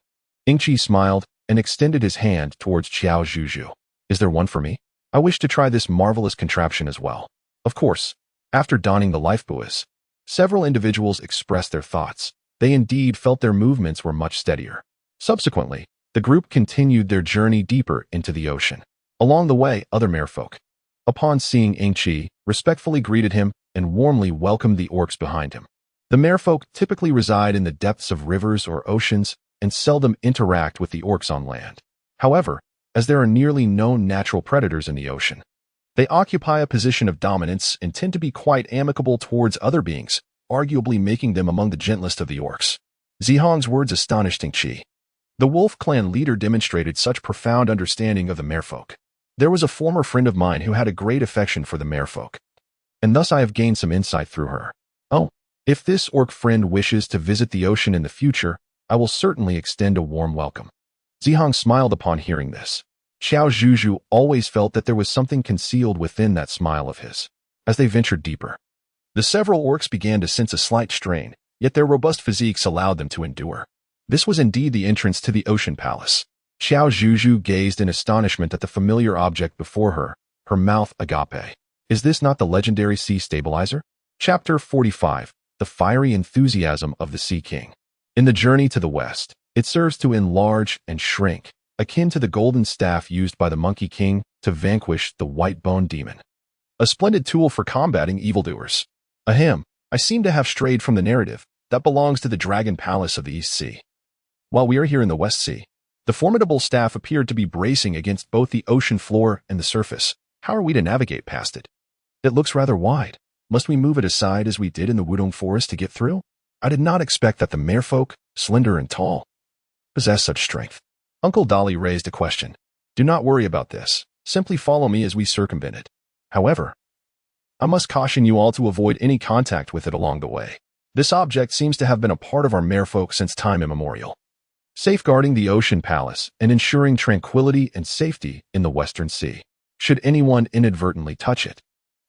Ingqi smiled and extended his hand towards Qiao Zhuzhu. Is there one for me? I wish to try this marvelous contraption as well. Of course, after donning the lifebuoys, several individuals expressed their thoughts. They indeed felt their movements were much steadier. Subsequently, the group continued their journey deeper into the ocean. Along the way, other merfolk, upon seeing Ingqi, respectfully greeted him and warmly welcomed the orcs behind him. The merfolk typically reside in the depths of rivers or oceans and seldom interact with the orcs on land. However, as there are nearly no natural predators in the ocean, they occupy a position of dominance and tend to be quite amicable towards other beings, arguably making them among the gentlest of the orcs. Zihang's words astonished Ingqi. The wolf clan leader demonstrated such profound understanding of the merfolk. There was a former friend of mine who had a great affection for the merfolk, and thus I have gained some insight through her. Oh, if this orc friend wishes to visit the ocean in the future, I will certainly extend a warm welcome. Zihang smiled upon hearing this. Qiao Zhuzhu always felt that there was something concealed within that smile of his. As they ventured deeper, the several orcs began to sense a slight strain, yet their robust physiques allowed them to endure. This was indeed the entrance to the ocean palace. Qiao Zhuzhu gazed in astonishment at the familiar object before her, her mouth agape. Is this not the legendary sea stabilizer? Chapter 45. The fiery enthusiasm of the Sea King. In the journey to the west, it serves to enlarge and shrink, akin to the golden staff used by the Monkey King to vanquish the white-boned demon. A splendid tool for combating evildoers. Ahem, I seem to have strayed from the narrative that belongs to the Dragon Palace of the East Sea. While we are here in the West Sea, the formidable staff appeared to be bracing against both the ocean floor and the surface. How are we to navigate past it? It looks rather wide. Must we move it aside as we did in the Wudong Forest to get through? I did not expect that the merfolk, slender and tall, possess such strength. Uncle Dolly raised a question. Do not worry about this. Simply follow me as we circumvent it. However, I must caution you all to avoid any contact with it along the way. This object seems to have been a part of our merfolk since time immemorial, safeguarding the ocean palace and ensuring tranquility and safety in the Western Sea. Should anyone inadvertently touch it,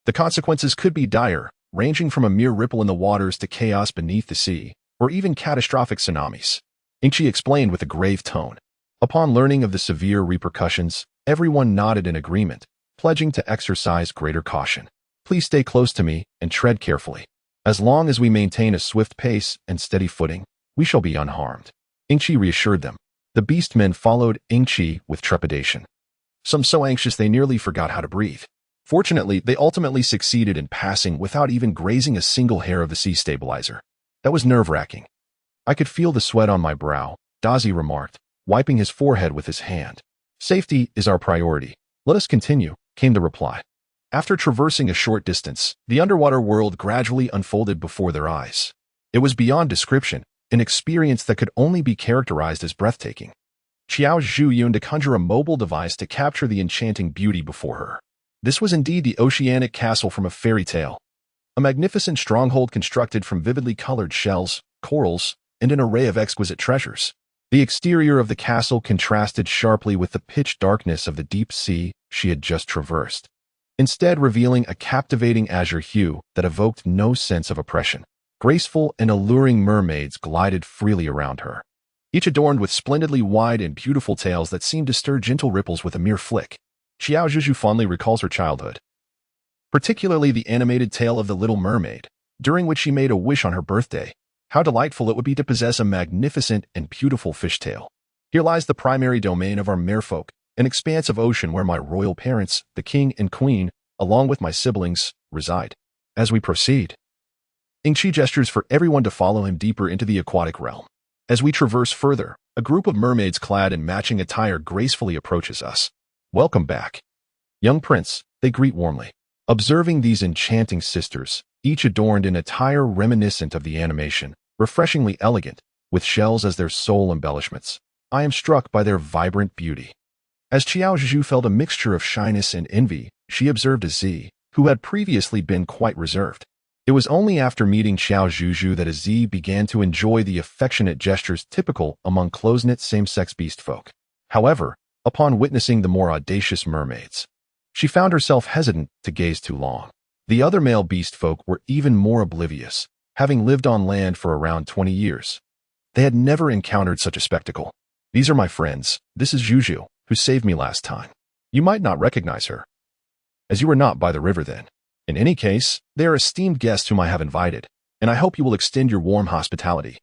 the consequences could be dire, ranging from a mere ripple in the waters to chaos beneath the sea, or even catastrophic tsunamis. Ingqi explained with a grave tone. Upon learning of the severe repercussions, everyone nodded in agreement, pledging to exercise greater caution. Please stay close to me and tread carefully. As long as we maintain a swift pace and steady footing, we shall be unharmed. Ingqi reassured them. The beastmen followed Ingqi with trepidation. Some so anxious they nearly forgot how to breathe. Fortunately, they ultimately succeeded in passing without even grazing a single hair of the sea stabilizer. That was nerve-wracking. I could feel the sweat on my brow, Dazi remarked, wiping his forehead with his hand. Safety is our priority. Let us continue, came the reply. After traversing a short distance, the underwater world gradually unfolded before their eyes. It was beyond description, an experience that could only be characterized as breathtaking. Qiao Zhuzhu yearned to conjure a mobile device to capture the enchanting beauty before her. This was indeed the oceanic castle from a fairy tale, a magnificent stronghold constructed from vividly colored shells, corals, and an array of exquisite treasures. The exterior of the castle contrasted sharply with the pitch darkness of the deep sea she had just traversed, instead revealing a captivating azure hue that evoked no sense of oppression. Graceful and alluring mermaids glided freely around her. each adorned with splendidly wide and beautiful tails that seemed to stir gentle ripples with a mere flick. Qiao Zhuzhu fondly recalls her childhood, particularly the animated tale of the Little Mermaid, during which she made a wish on her birthday. How delightful it would be to possess a magnificent and beautiful fishtail. Here lies the primary domain of our merfolk, an expanse of ocean where my royal parents, the king and queen, along with my siblings, reside. As we proceed, Ingqi gestures for everyone to follow him deeper into the aquatic realm. As we traverse further, a group of mermaids clad in matching attire gracefully approaches us. Welcome back, young prince, they greet warmly. Observing these enchanting sisters, each adorned in attire reminiscent of the animation, refreshingly elegant, with shells as their sole embellishments, I am struck by their vibrant beauty. As Qiao Zhuzhu felt a mixture of shyness and envy, she observed a Z, who had previously been quite reserved. It was only after meeting Qiao Zhuzhu that a Z began to enjoy the affectionate gestures typical among close-knit same-sex beast folk. However, upon witnessing the more audacious mermaids, she found herself hesitant to gaze too long. The other male beast folk were even more oblivious, having lived on land for around 20 years. They had never encountered such a spectacle. These are my friends. This is Zhuzhu, who saved me last time. You might not recognize her, as you were not by the river then. In any case, they are esteemed guests whom I have invited, and I hope you will extend your warm hospitality,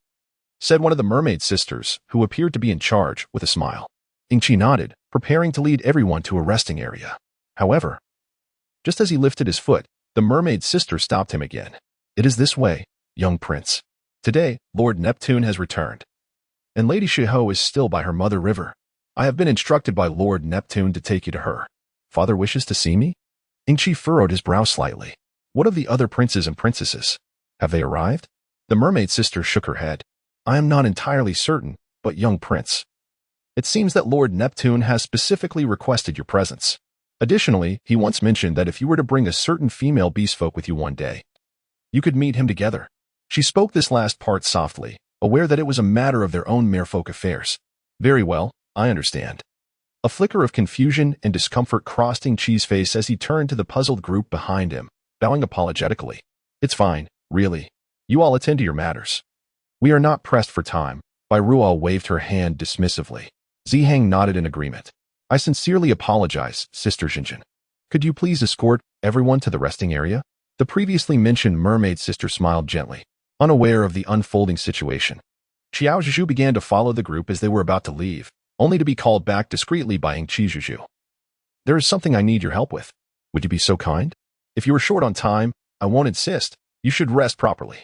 said one of the mermaid sisters, who appeared to be in charge, with a smile. Ingqi nodded, preparing to lead everyone to a resting area. However, just as he lifted his foot, the mermaid sister stopped him again. It is this way, young prince. Today, Lord Neptune has returned, and Lady Shiho is still by her mother river. I have been instructed by Lord Neptune to take you to her. Father wishes to see me? Ingqi furrowed his brow slightly. What of the other princes and princesses? Have they arrived? The mermaid sister shook her head. I am not entirely certain, but young prince, it seems that Lord Neptune has specifically requested your presence. Additionally, he once mentioned that if you were to bring a certain female beastfolk with you one day, you could meet him together. She spoke this last part softly, aware that it was a matter of their own merfolk affairs. Very well, I understand. A flicker of confusion and discomfort crossed Ingqi's face as he turned to the puzzled group behind him, bowing apologetically. It's fine, really. You all attend to your matters. We are not pressed for time. Bai Ruo waved her hand dismissively. Zihang nodded in agreement. I sincerely apologize, Sister Xinjin. Could you please escort everyone to the resting area? The previously mentioned mermaid sister smiled gently, unaware of the unfolding situation. Qiao Zhuzhu began to follow the group as they were about to leave, only to be called back discreetly by Ingqi Zhuzhu. There is something I need your help with. Would you be so kind? If you are short on time, I won't insist. You should rest properly.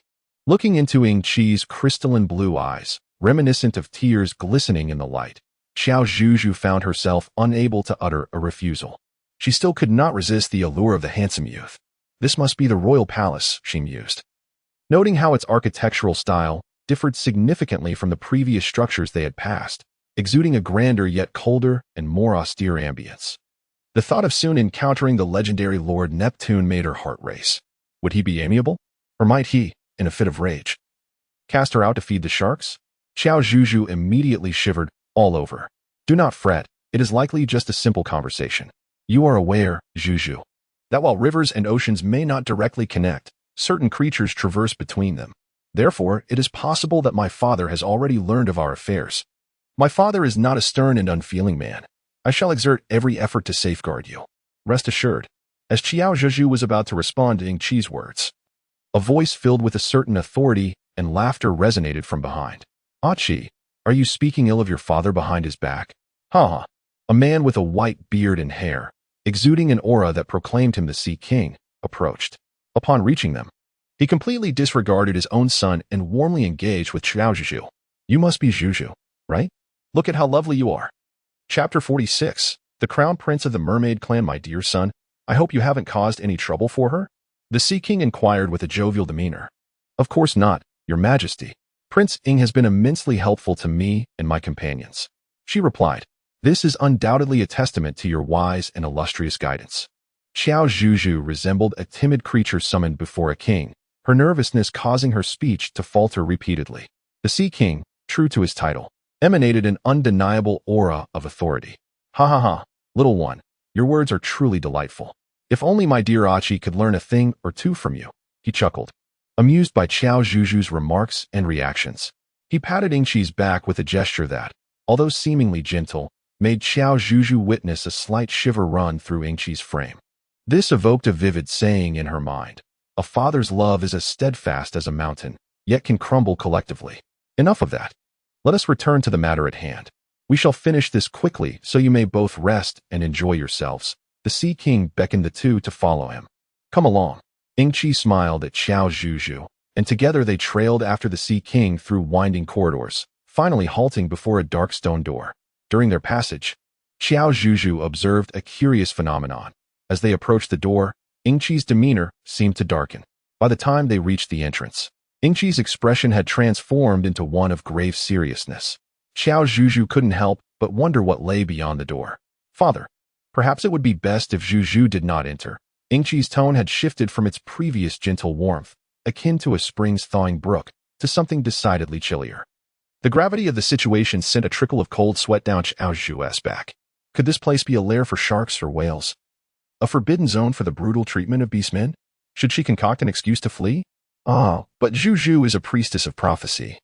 Looking into Ingqi's crystalline blue eyes, reminiscent of tears glistening in the light, Qiao Zhuzhu found herself unable to utter a refusal. She still could not resist the allure of the handsome youth. This must be the royal palace, she mused, noting how its architectural style differed significantly from the previous structures they had passed, exuding a grander yet colder and more austere ambience. The thought of soon encountering the legendary Lord Neptune made her heart race. Would he be amiable? Or might he, in a fit of rage, cast her out to feed the sharks? Qiao Zhuzhu immediately shivered all over. Do not fret, it is likely just a simple conversation. You are aware, Zhuzhu, that while rivers and oceans may not directly connect, certain creatures traverse between them. Therefore, it is possible that my father has already learned of our affairs. My father is not a stern and unfeeling man. I shall exert every effort to safeguard you. Rest assured. As Qiao Zhuzhu was about to respond to Ingqi's words, a voice filled with a certain authority and laughter resonated from behind. Qi, are you speaking ill of your father behind his back? Ha! A man with a white beard and hair, exuding an aura that proclaimed him the Sea King, approached. Upon reaching them, he completely disregarded his own son and warmly engaged with Qiao Zhuzhu. You must be Zhuzhu, right? Look at how lovely you are. Chapter 46. The Crown Prince of the Mermaid Clan. My dear son, I hope you haven't caused any trouble for her? The Sea King inquired with a jovial demeanor. Of course not, Your Majesty. Prince Ing has been immensely helpful to me and my companions. She replied. This is undoubtedly a testament to your wise and illustrious guidance. Qiao Zhuzhu resembled a timid creature summoned before a king, her nervousness causing her speech to falter repeatedly. The Sea King, true to his title, emanated an undeniable aura of authority. Ha ha ha, little one, your words are truly delightful. If only my dear Qi could learn a thing or two from you, he chuckled, amused by Qiao Zhuzhu's remarks and reactions. He patted Ingqi's back with a gesture that, although seemingly gentle, made Qiao Zhuzhu witness a slight shiver run through Ingqi's frame. This evoked a vivid saying in her mind. A father's love is as steadfast as a mountain, yet can crumble collectively. Enough of that. Let us return to the matter at hand. We shall finish this quickly so you may both rest and enjoy yourselves. The Sea King beckoned the two to follow him. Come along. Ingqi smiled at Qiao Zhuzhu, and together they trailed after the Sea King through winding corridors, finally halting before a dark stone door. During their passage, Qiao Zhuzhu observed a curious phenomenon. As they approached the door, Ingqi's demeanor seemed to darken. By the time they reached the entrance, Ingqi's expression had transformed into one of grave seriousness. Qiao Zhuzhu couldn't help but wonder what lay beyond the door. Father, perhaps it would be best if Zhuzhu did not enter. Ingqi's tone had shifted from its previous gentle warmth, akin to a spring's thawing brook, to something decidedly chillier. The gravity of the situation sent a trickle of cold sweat down Qiao Zhuzhu's back. Could this place be a lair for sharks or whales? A forbidden zone for the brutal treatment of beastmen? Should she concoct an excuse to flee? Ah, but Zhuzhu is a priestess of prophecy,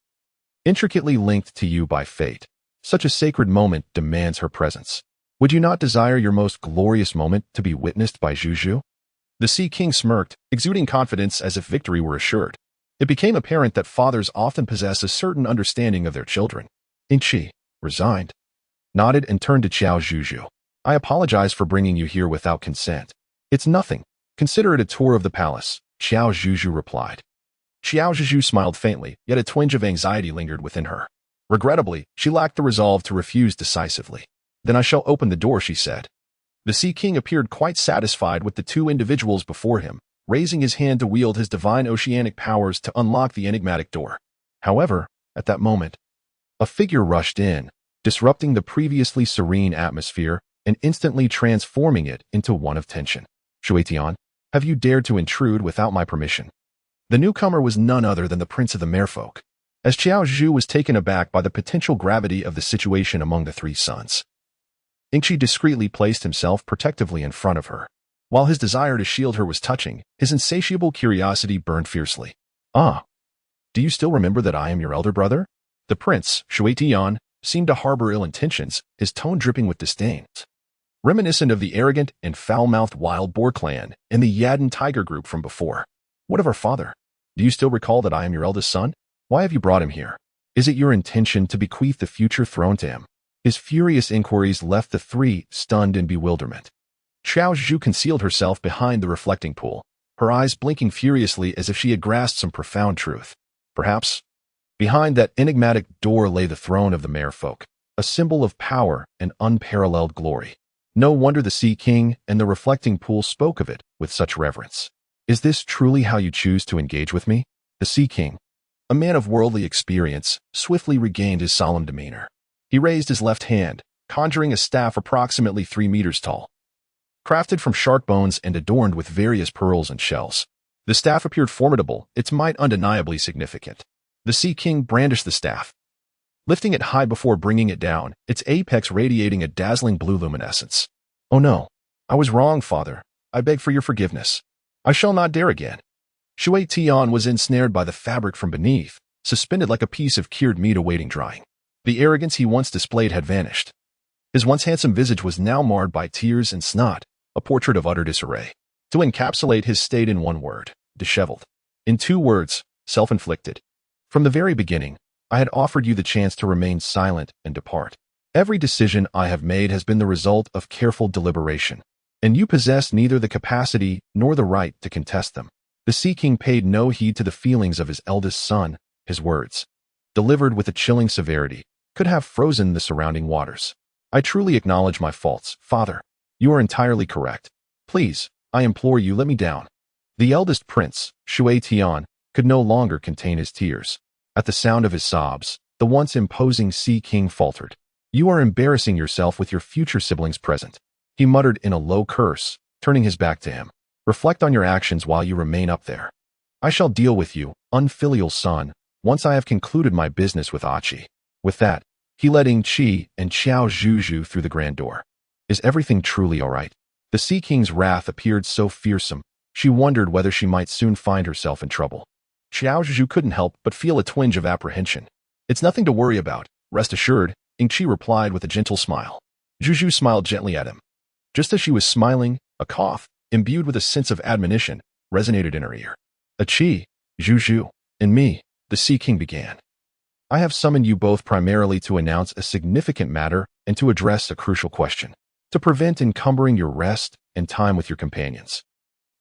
intricately linked to you by fate. Such a sacred moment demands her presence. Would you not desire your most glorious moment to be witnessed by Zhuzhu? The Sea King smirked, exuding confidence as if victory were assured. It became apparent that fathers often possess a certain understanding of their children. Ingqi, resigned, nodded and turned to Qiao Zhuzhu. I apologize for bringing you here without consent. It's nothing. Consider it a tour of the palace, Qiao Zhuzhu replied. Qiao Zhuzhu smiled faintly, yet a twinge of anxiety lingered within her. Regrettably, she lacked the resolve to refuse decisively. Then I shall open the door, she said. The Sea King appeared quite satisfied with the two individuals before him, raising his hand to wield his divine oceanic powers to unlock the enigmatic door. However, at that moment, a figure rushed in, disrupting the previously serene atmosphere and instantly transforming it into one of tension. Shui Tian, have you dared to intrude without my permission? The newcomer was none other than the Prince of the Merfolk. As Qiao Zhuzhu was taken aback by the potential gravity of the situation among the three sons, Ingqi discreetly placed himself protectively in front of her. While his desire to shield her was touching, his insatiable curiosity burned fiercely. Ah, do you still remember that I am your elder brother? The prince, Shui Tian, seemed to harbor ill intentions, his tone dripping with disdain. Reminiscent of the arrogant and foul-mouthed wild boar clan and the Yadin tiger group from before. What of our father? Do you still recall that I am your eldest son? Why have you brought him here? Is it your intention to bequeath the future throne to him? His furious inquiries left the three stunned in bewilderment. Qiao Zhuzhu concealed herself behind the reflecting pool, her eyes blinking furiously as if she had grasped some profound truth. Perhaps, behind that enigmatic door lay the throne of the Merfolk, a symbol of power and unparalleled glory. No wonder the Sea King and the reflecting pool spoke of it with such reverence. Is this truly how you choose to engage with me? The Sea King, a man of worldly experience, swiftly regained his solemn demeanor. He raised his left hand, conjuring a staff approximately 3 meters tall. Crafted from shark bones and adorned with various pearls and shells. The staff appeared formidable, its might undeniably significant. The Sea King brandished the staff, lifting it high before bringing it down, its apex radiating a dazzling blue luminescence. Oh no, I was wrong, father. I beg for your forgiveness. I shall not dare again. Shui Tian was ensnared by the fabric from beneath, suspended like a piece of cured meat awaiting drying. The arrogance he once displayed had vanished. His once handsome visage was now marred by tears and snot, a portrait of utter disarray. To encapsulate his state in one word, disheveled. In 2 words, self-inflicted. From the very beginning, I had offered you the chance to remain silent and depart. Every decision I have made has been the result of careful deliberation, and you possess neither the capacity nor the right to contest them. The Sea King paid no heed to the feelings of his eldest son. His words, delivered with a chilling severity, could have frozen the surrounding waters. I truly acknowledge my faults, father. You are entirely correct. Please, I implore you, let me down. The eldest prince, Shui Tian, could no longer contain his tears. At the sound of his sobs, the once imposing Sea King faltered. You are embarrassing yourself with your future siblings present. He muttered in a low curse, turning his back to him. Reflect on your actions while you remain up there. I shall deal with you, unfilial son, once I have concluded my business with Achi. With that, he led Ingqi and Qiao Zhuzhu through the grand door. Is everything truly all right? The Sea King's wrath appeared so fearsome, she wondered whether she might soon find herself in trouble. Qiao Zhuzhu couldn't help but feel a twinge of apprehension. It's nothing to worry about, rest assured, Ingqi replied with a gentle smile. Zhuzhu smiled gently at him. Just as she was smiling, a cough, imbued with a sense of admonition, resonated in her ear. Qi, Zhuzhu, and me, the Sea King began. I have summoned you both primarily to announce a significant matter and to address a crucial question, to prevent encumbering your rest and time with your companions.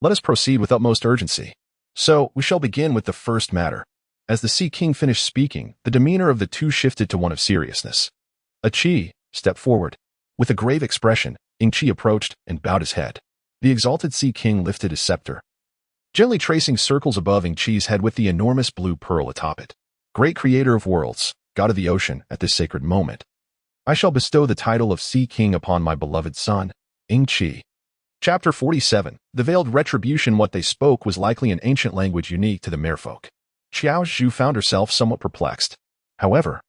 Let us proceed with utmost urgency. So, we shall begin with the first matter. As the Sea King finished speaking, the demeanor of the two shifted to one of seriousness. Qi stepped forward. With a grave expression, Ingqi approached and bowed his head. The exalted Sea King lifted his scepter, gently tracing circles above Ingqi's head with the enormous blue pearl atop it. Great creator of worlds, god of the ocean, at this sacred moment, I shall bestow the title of Sea King upon my beloved son, Ingqi. Chapter 47. The veiled retribution. What they spoke was likely an ancient language unique to the merfolk. Qiao Zhuzhu found herself somewhat perplexed. However,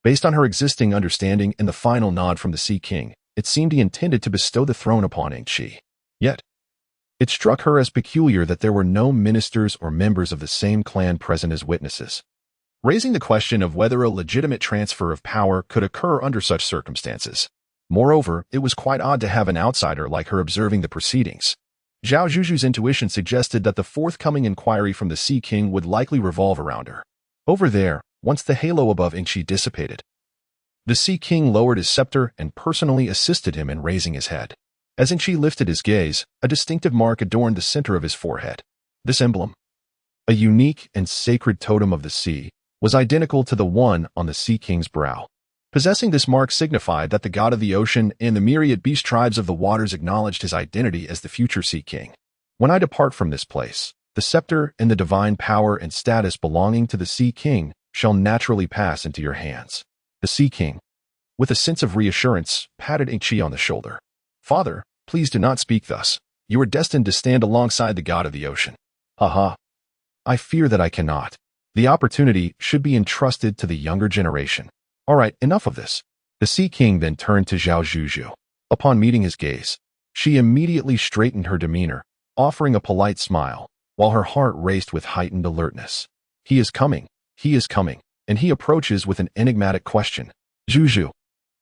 based on her existing understanding and the final nod from the Sea King, it seemed he intended to bestow the throne upon Ingqi. Yet, it struck her as peculiar that there were no ministers or members of the same clan present as witnesses, raising the question of whether a legitimate transfer of power could occur under such circumstances. Moreover, it was quite odd to have an outsider like her observing the proceedings. Qiao Zhuzhu's intuition suggested that the forthcoming inquiry from the Sea King would likely revolve around her. Over there, once the halo above Ingqi dissipated, the Sea King lowered his scepter and personally assisted him in raising his head. As Ingqi lifted his gaze, a distinctive mark adorned the center of his forehead. This emblem, a unique and sacred totem of the sea, was identical to the one on the Sea King's brow. Possessing this mark signified that the god of the ocean and the myriad beast tribes of the waters acknowledged his identity as the future Sea King. When I depart from this place, the scepter and the divine power and status belonging to the Sea King shall naturally pass into your hands. The Sea King, with a sense of reassurance, patted Ingqi on the shoulder. Father, please do not speak thus. You are destined to stand alongside the god of the ocean. Haha. I fear that I cannot. The opportunity should be entrusted to the younger generation. All right, enough of this. The Sea King then turned to Qiao Zhuzhu. Upon meeting his gaze, she immediately straightened her demeanor, offering a polite smile, while her heart raced with heightened alertness. He is coming, and he approaches with an enigmatic question. Zhuzhu,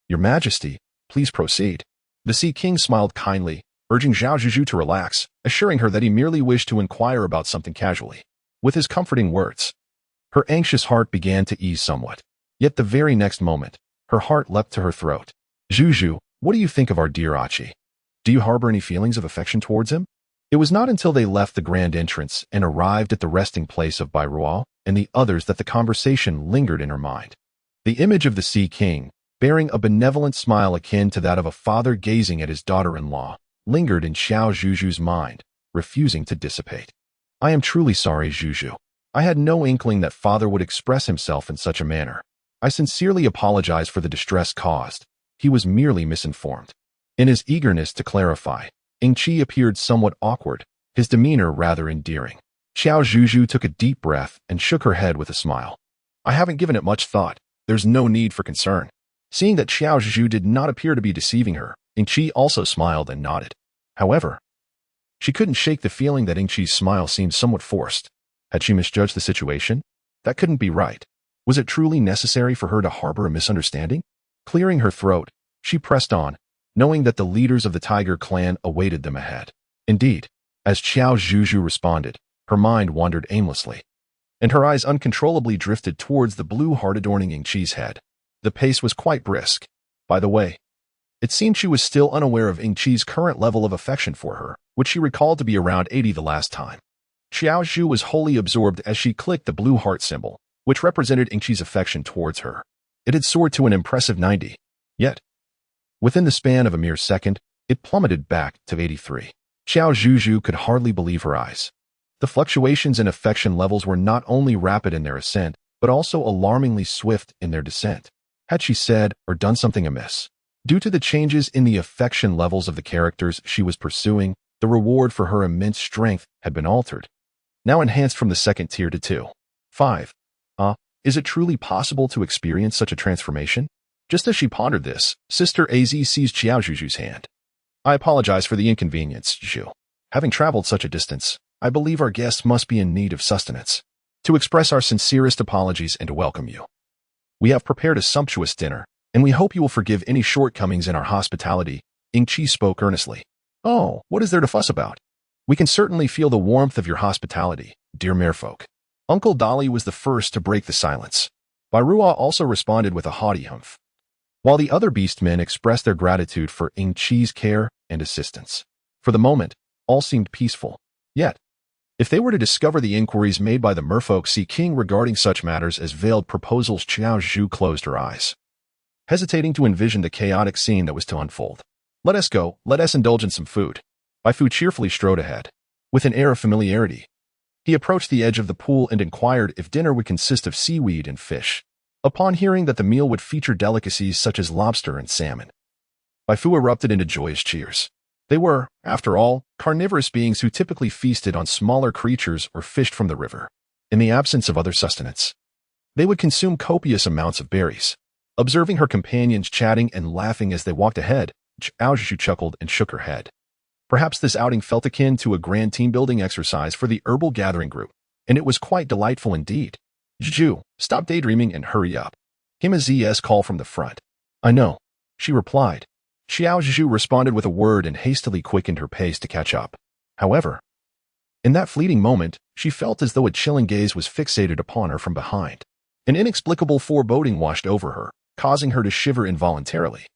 Your Majesty, please proceed. The Sea King smiled kindly, urging Qiao Zhuzhu to relax, assuring her that he merely wished to inquire about something casually. With his comforting words, her anxious heart began to ease somewhat. Yet the very next moment, her heart leapt to her throat. Zhuzhu, what do you think of our dear Qi? Do you harbor any feelings of affection towards him? It was not until they left the grand entrance and arrived at the resting place of Bairuo and the others that the conversation lingered in her mind. The image of the Sea King, bearing a benevolent smile akin to that of a father gazing at his daughter-in-law, lingered in Qiao Zhuzhu's mind, refusing to dissipate. I am truly sorry, Zhuzhu. I had no inkling that father would express himself in such a manner. I sincerely apologize for the distress caused. He was merely misinformed. In his eagerness to clarify, Ingqi appeared somewhat awkward, his demeanor rather endearing. Qiao Zhuzhu took a deep breath and shook her head with a smile. I haven't given it much thought. There's no need for concern. Seeing that Qiao Zhuzhu did not appear to be deceiving her, Ingqi also smiled and nodded. However, she couldn't shake the feeling that Ingqi's smile seemed somewhat forced. Had she misjudged the situation? That couldn't be right. Was it truly necessary for her to harbor a misunderstanding? Clearing her throat, she pressed on, knowing that the leaders of the Tiger clan awaited them ahead. Indeed, as Qiao Zhuzhu responded, her mind wandered aimlessly, and her eyes uncontrollably drifted towards the blue heart adorning Ingqi's head. The pace was quite brisk. By the way, it seemed she was still unaware of Ingqi's current level of affection for her, which she recalled to be around 80 the last time. Qiao Zhuzhu was wholly absorbed as she clicked the blue heart symbol, which represented Ingqi's affection towards her. It had soared to an impressive 90. Yet, within the span of a mere second, it plummeted back to 83. Qiao Zhuzhu could hardly believe her eyes. The fluctuations in affection levels were not only rapid in their ascent, but also alarmingly swift in their descent. Had she said or done something amiss? Due to the changes in the affection levels of the characters she was pursuing, the reward for her immense strength had been altered, now enhanced from the second tier to 2. 5. Is it truly possible to experience such a transformation? Just as she pondered this, Sister Az seized Qiao Zhuzhu's hand. I apologize for the inconvenience, Zhu. Having traveled such a distance, I believe our guests must be in need of sustenance. To express our sincerest apologies and to welcome you, We have prepared a sumptuous dinner, and we hope you will forgive any shortcomings in our hospitality, Chi spoke earnestly. Oh, what is there to fuss about? We can certainly feel the warmth of your hospitality, dear merfolk. Uncle Dolly was the first to break the silence. Bairua also responded with a haughty humph, while the other beastmen expressed their gratitude for Chi's care and assistance. For the moment, all seemed peaceful. Yet, if they were to discover the inquiries made by the merfolk Sea King regarding such matters as veiled proposals, Qiao Zhuzhu closed her eyes, hesitating to envision the chaotic scene that was to unfold. Let us go, let us indulge in some food. Baifu cheerfully strode ahead. With an air of familiarity, he approached the edge of the pool and inquired if dinner would consist of seaweed and fish. Upon hearing that the meal would feature delicacies such as lobster and salmon, Baifu erupted into joyous cheers. They were, after all, carnivorous beings who typically feasted on smaller creatures or fished from the river. In the absence of other sustenance, they would consume copious amounts of berries. Observing her companions chatting and laughing as they walked ahead, Qiao Zhuzhu chuckled and shook her head. Perhaps this outing felt akin to a grand team-building exercise for the herbal gathering group, and it was quite delightful indeed. Zhuzhu, stop daydreaming and hurry up. Came a ZS call from the front. I know, she replied. Qiao Zhuzhu responded with a word and hastily quickened her pace to catch up. However, in that fleeting moment, she felt as though a chilling gaze was fixated upon her from behind. An inexplicable foreboding washed over her, causing her to shiver involuntarily.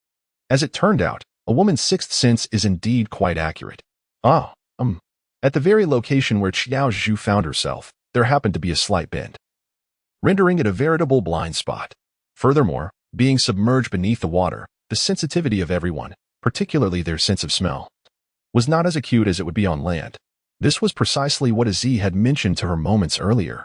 As it turned out, a woman's sixth sense is indeed quite accurate. At the very location where Qiao Zhuzhu found herself, there happened to be a slight bend, rendering it a veritable blind spot. Furthermore, being submerged beneath the water, the sensitivity of everyone, particularly their sense of smell, was not as acute as it would be on land. This was precisely what Aziz had mentioned to her moments earlier,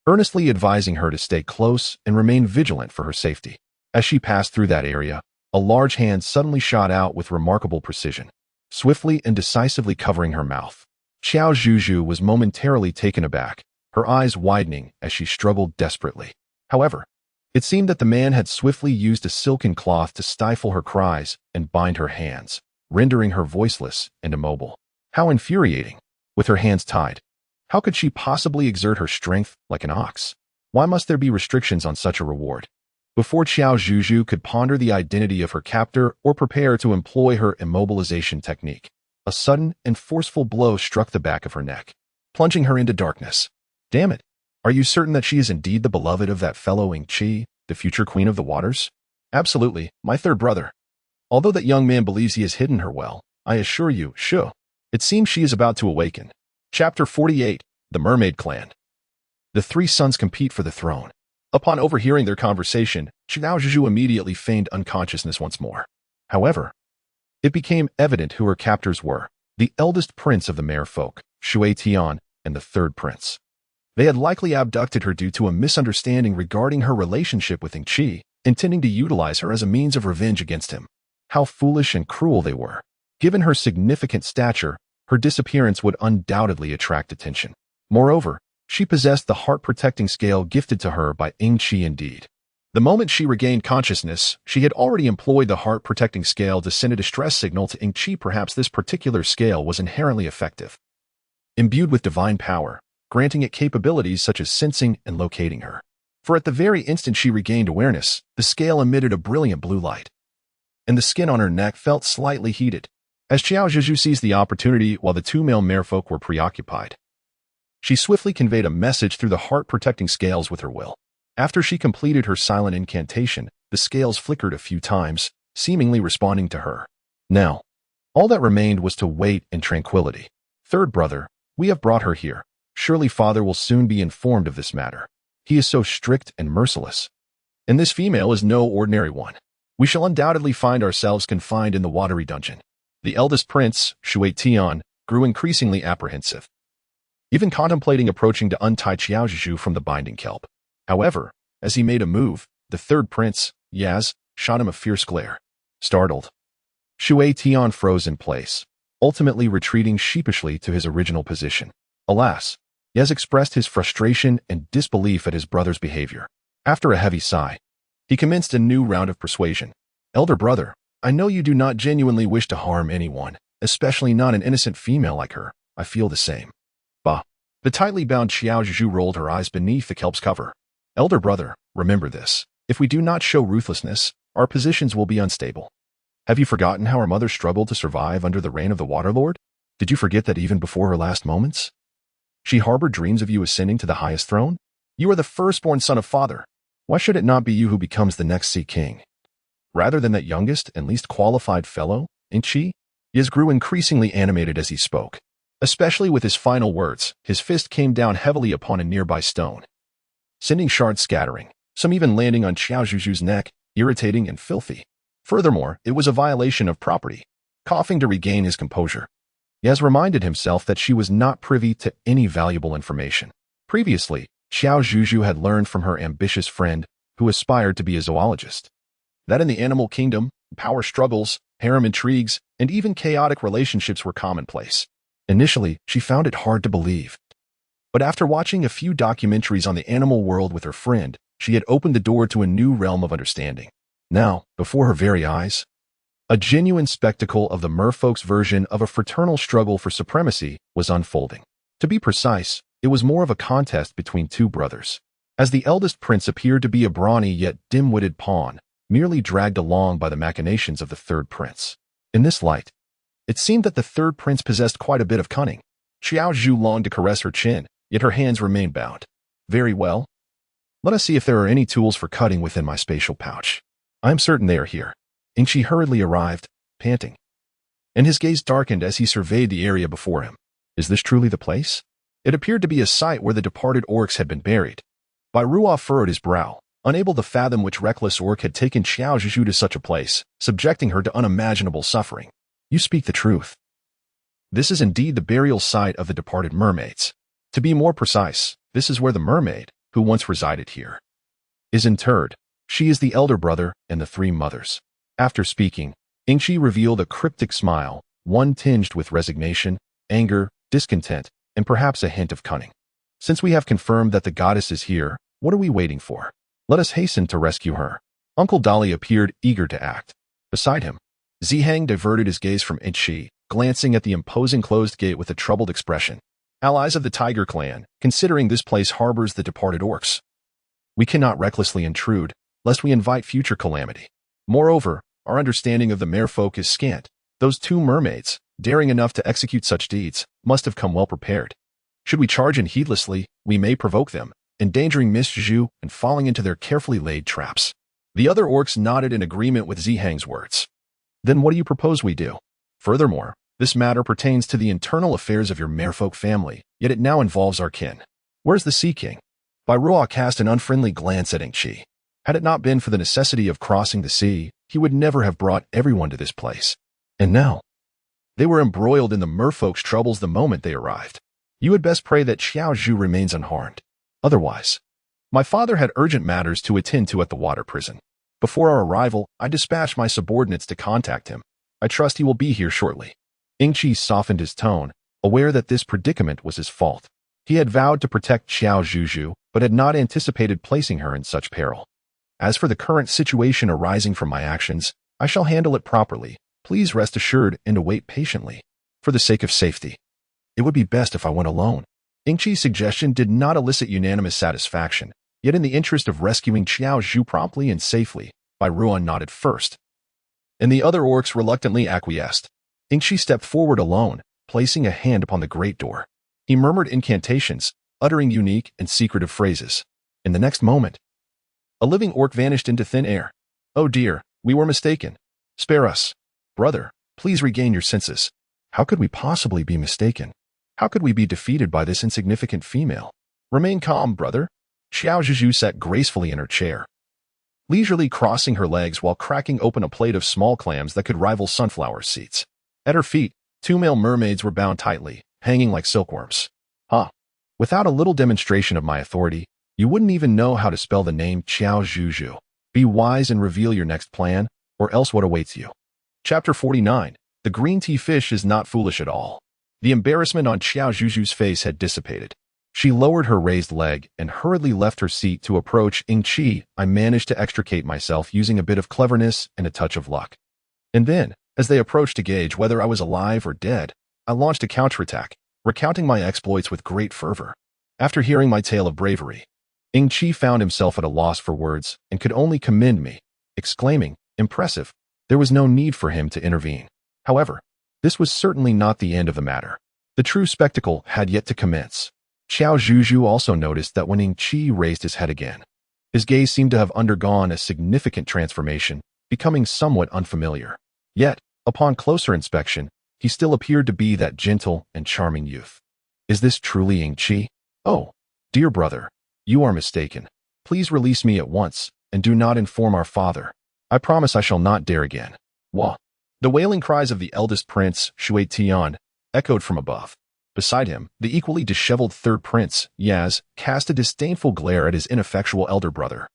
earnestly advising her to stay close and remain vigilant for her safety. As she passed through that area, a large hand suddenly shot out with remarkable precision, swiftly and decisively covering her mouth. Qiao Zhuzhu was momentarily taken aback, her eyes widening as she struggled desperately. However, it seemed that the man had swiftly used a silken cloth to stifle her cries and bind her hands, rendering her voiceless and immobile. How infuriating! With her hands tied, how could she possibly exert her strength like an ox? Why must there be restrictions on such a reward? Before Qiao Zhuzhu could ponder the identity of her captor or prepare to employ her immobilization technique, a sudden and forceful blow struck the back of her neck, plunging her into darkness. Damn it! Are you certain that she is indeed the beloved of that fellow Chi, the future queen of the waters? Absolutely, my third brother. Although that young man believes he has hidden her well, I assure you, it seems she is about to awaken. Chapter 48, The Mermaid Clan. The three sons compete for the throne. Upon overhearing their conversation, Qiao Zhuzhu immediately feigned unconsciousness once more. However, it became evident who her captors were: the eldest prince of the merfolk, Shui Tian, and the third prince. They had likely abducted her due to a misunderstanding regarding her relationship with Chi, intending to utilize her as a means of revenge against him. How foolish and cruel they were. Given her significant stature, her disappearance would undoubtedly attract attention. Moreover, she possessed the heart-protecting scale gifted to her by Chi indeed. The moment she regained consciousness, she had already employed the heart-protecting scale to send a distress signal to Chi. Perhaps this particular scale was inherently effective, imbued with divine power, granting it capabilities such as sensing and locating her. For at the very instant she regained awareness, the scale emitted a brilliant blue light, and the skin on her neck felt slightly heated. As Qiao Zhuzhu seized the opportunity while the two male merfolk were preoccupied, she swiftly conveyed a message through the heart-protecting scales with her will. After she completed her silent incantation, the scales flickered a few times, seemingly responding to her. Now, all that remained was to wait in tranquility. Third brother, we have brought her here. Surely father will soon be informed of this matter. He is so strict and merciless. And this female is no ordinary one. We shall undoubtedly find ourselves confined in the watery dungeon. The eldest prince, Shui Tian, grew increasingly apprehensive, even contemplating approaching to untie Qiao Zhuzhu from the binding kelp. However, as he made a move, the third prince, Yaz, shot him a fierce glare. Startled, Shui Tian froze in place, ultimately retreating sheepishly to his original position. Alas, Yaz expressed his frustration and disbelief at his brother's behavior. After a heavy sigh, he commenced a new round of persuasion. Elder brother, I know you do not genuinely wish to harm anyone, especially not an innocent female like her. I feel the same. Bah. The tightly bound Qiao Zhuzhu rolled her eyes beneath the kelp's cover. Elder brother, remember this. If we do not show ruthlessness, our positions will be unstable. Have you forgotten how our mother struggled to survive under the reign of the Waterlord? Did you forget that even before her last moments, she harbored dreams of you ascending to the highest throne? You are the firstborn son of father. Why should it not be you who becomes the next Sea King, rather than that youngest and least qualified fellow, Inchi? Yiz grew increasingly animated as he spoke. Especially with his final words, his fist came down heavily upon a nearby stone, sending shards scattering, some even landing on Qiao Zhuzhu's neck, irritating and filthy. Furthermore, it was a violation of property. Coughing to regain his composure, Yaz reminded himself that she was not privy to any valuable information. Previously, Qiao Zhuzhu had learned from her ambitious friend, who aspired to be a zoologist, that in the animal kingdom, power struggles, harem intrigues, and even chaotic relationships were commonplace. Initially, she found it hard to believe. But after watching a few documentaries on the animal world with her friend, she had opened the door to a new realm of understanding. Now, before her very eyes, a genuine spectacle of the merfolk's version of a fraternal struggle for supremacy was unfolding. To be precise, it was more of a contest between two brothers, as the eldest prince appeared to be a brawny yet dim-witted pawn, merely dragged along by the machinations of the third prince. In this light, it seemed that the third prince possessed quite a bit of cunning. Qiao Zhu longed to caress her chin, yet her hands remained bound. Very well. Let us see if there are any tools for cutting within my spatial pouch. I am certain they are here. Ingshi hurriedly arrived, panting, and his gaze darkened as he surveyed the area before him. Is this truly the place? It appeared to be a site where the departed orcs had been buried. Bai Ruo furrowed his brow, unable to fathom which reckless orc had taken Qiao Zhuzhu to such a place, subjecting her to unimaginable suffering. You speak the truth. This is indeed the burial site of the departed mermaids. To be more precise, this is where the mermaid, who once resided here, is interred. She is the elder brother and the three mothers. After speaking, Ingshi revealed a cryptic smile, one tinged with resignation, anger, discontent, and perhaps a hint of cunning. Since we have confirmed that the goddess is here, what are we waiting for? Let us hasten to rescue her. Uncle Dali appeared eager to act. Beside him, Zihang diverted his gaze from Ingshi, glancing at the imposing closed gate with a troubled expression. Allies of the Tiger clan, considering this place harbors the departed orcs, we cannot recklessly intrude, lest we invite future calamity. Moreover, our understanding of the merfolk is scant. Those two mermaids, daring enough to execute such deeds, must have come well prepared. Should we charge in heedlessly, we may provoke them, endangering Miss Zhu and falling into their carefully laid traps. The other orcs nodded in agreement with Zihang's words. Then what do you propose we do? Furthermore, this matter pertains to the internal affairs of your merfolk family, yet it now involves our kin. Where's the Sea King? Bai Ruo cast an unfriendly glance at Ingshi. Had it not been for the necessity of crossing the sea, he would never have brought everyone to this place. And now, they were embroiled in the merfolk's troubles the moment they arrived. You had best pray that Qiao Zhu remains unharmed. Otherwise, my father had urgent matters to attend to at the water prison. Before our arrival, I dispatched my subordinates to contact him. I trust he will be here shortly. Ingshi softened his tone, aware that this predicament was his fault. He had vowed to protect Qiao Zhuzhu, but had not anticipated placing her in such peril. As for the current situation arising from my actions, I shall handle it properly. Please rest assured and await patiently. For the sake of safety, it would be best if I went alone. Ingchi's suggestion did not elicit unanimous satisfaction, yet in the interest of rescuing Qiao Zhu promptly and safely, Bai Ruo nodded first, and the other orcs reluctantly acquiesced. Ingshi stepped forward alone, placing a hand upon the great door. He murmured incantations, uttering unique and secretive phrases. In the next moment, a living orc vanished into thin air. Oh dear, we were mistaken. Spare us. Brother, please regain your senses. How could we possibly be mistaken? How could we be defeated by this insignificant female? Remain calm, brother. Qiao Zhuzhu sat gracefully in her chair, leisurely crossing her legs while cracking open a plate of small clams that could rival sunflower seeds. At her feet, two male mermaids were bound tightly, hanging like silkworms. Without a little demonstration of my authority, you wouldn't even know how to spell the name Qiao Zhuzhu. Be wise and reveal your next plan, or else what awaits you. Chapter 49. The green tea fish is not foolish at all. The embarrassment on Qiao Zhuzhu's face had dissipated. She lowered her raised leg and hurriedly left her seat to approach Ingchi. I managed to extricate myself using a bit of cleverness and a touch of luck. And then, as they approached to gauge whether I was alive or dead, I launched a counterattack, recounting my exploits with great fervor. After hearing my tale of bravery, Chi found himself at a loss for words and could only commend me, exclaiming, "Impressive." There was no need for him to intervene. However, this was certainly not the end of the matter. The true spectacle had yet to commence. Qiao Zhuzhu also noticed that when Chi raised his head again, his gaze seemed to have undergone a significant transformation, becoming somewhat unfamiliar. Yet, upon closer inspection, he still appeared to be that gentle and charming youth. Is this truly Chi? Oh, dear brother, you are mistaken. Please release me at once, and do not inform our father. I promise I shall not dare again. Wah! The wailing cries of the eldest prince, Shui Tian, echoed from above. Beside him, the equally disheveled third prince, Yaz, cast a disdainful glare at his ineffectual elder brother.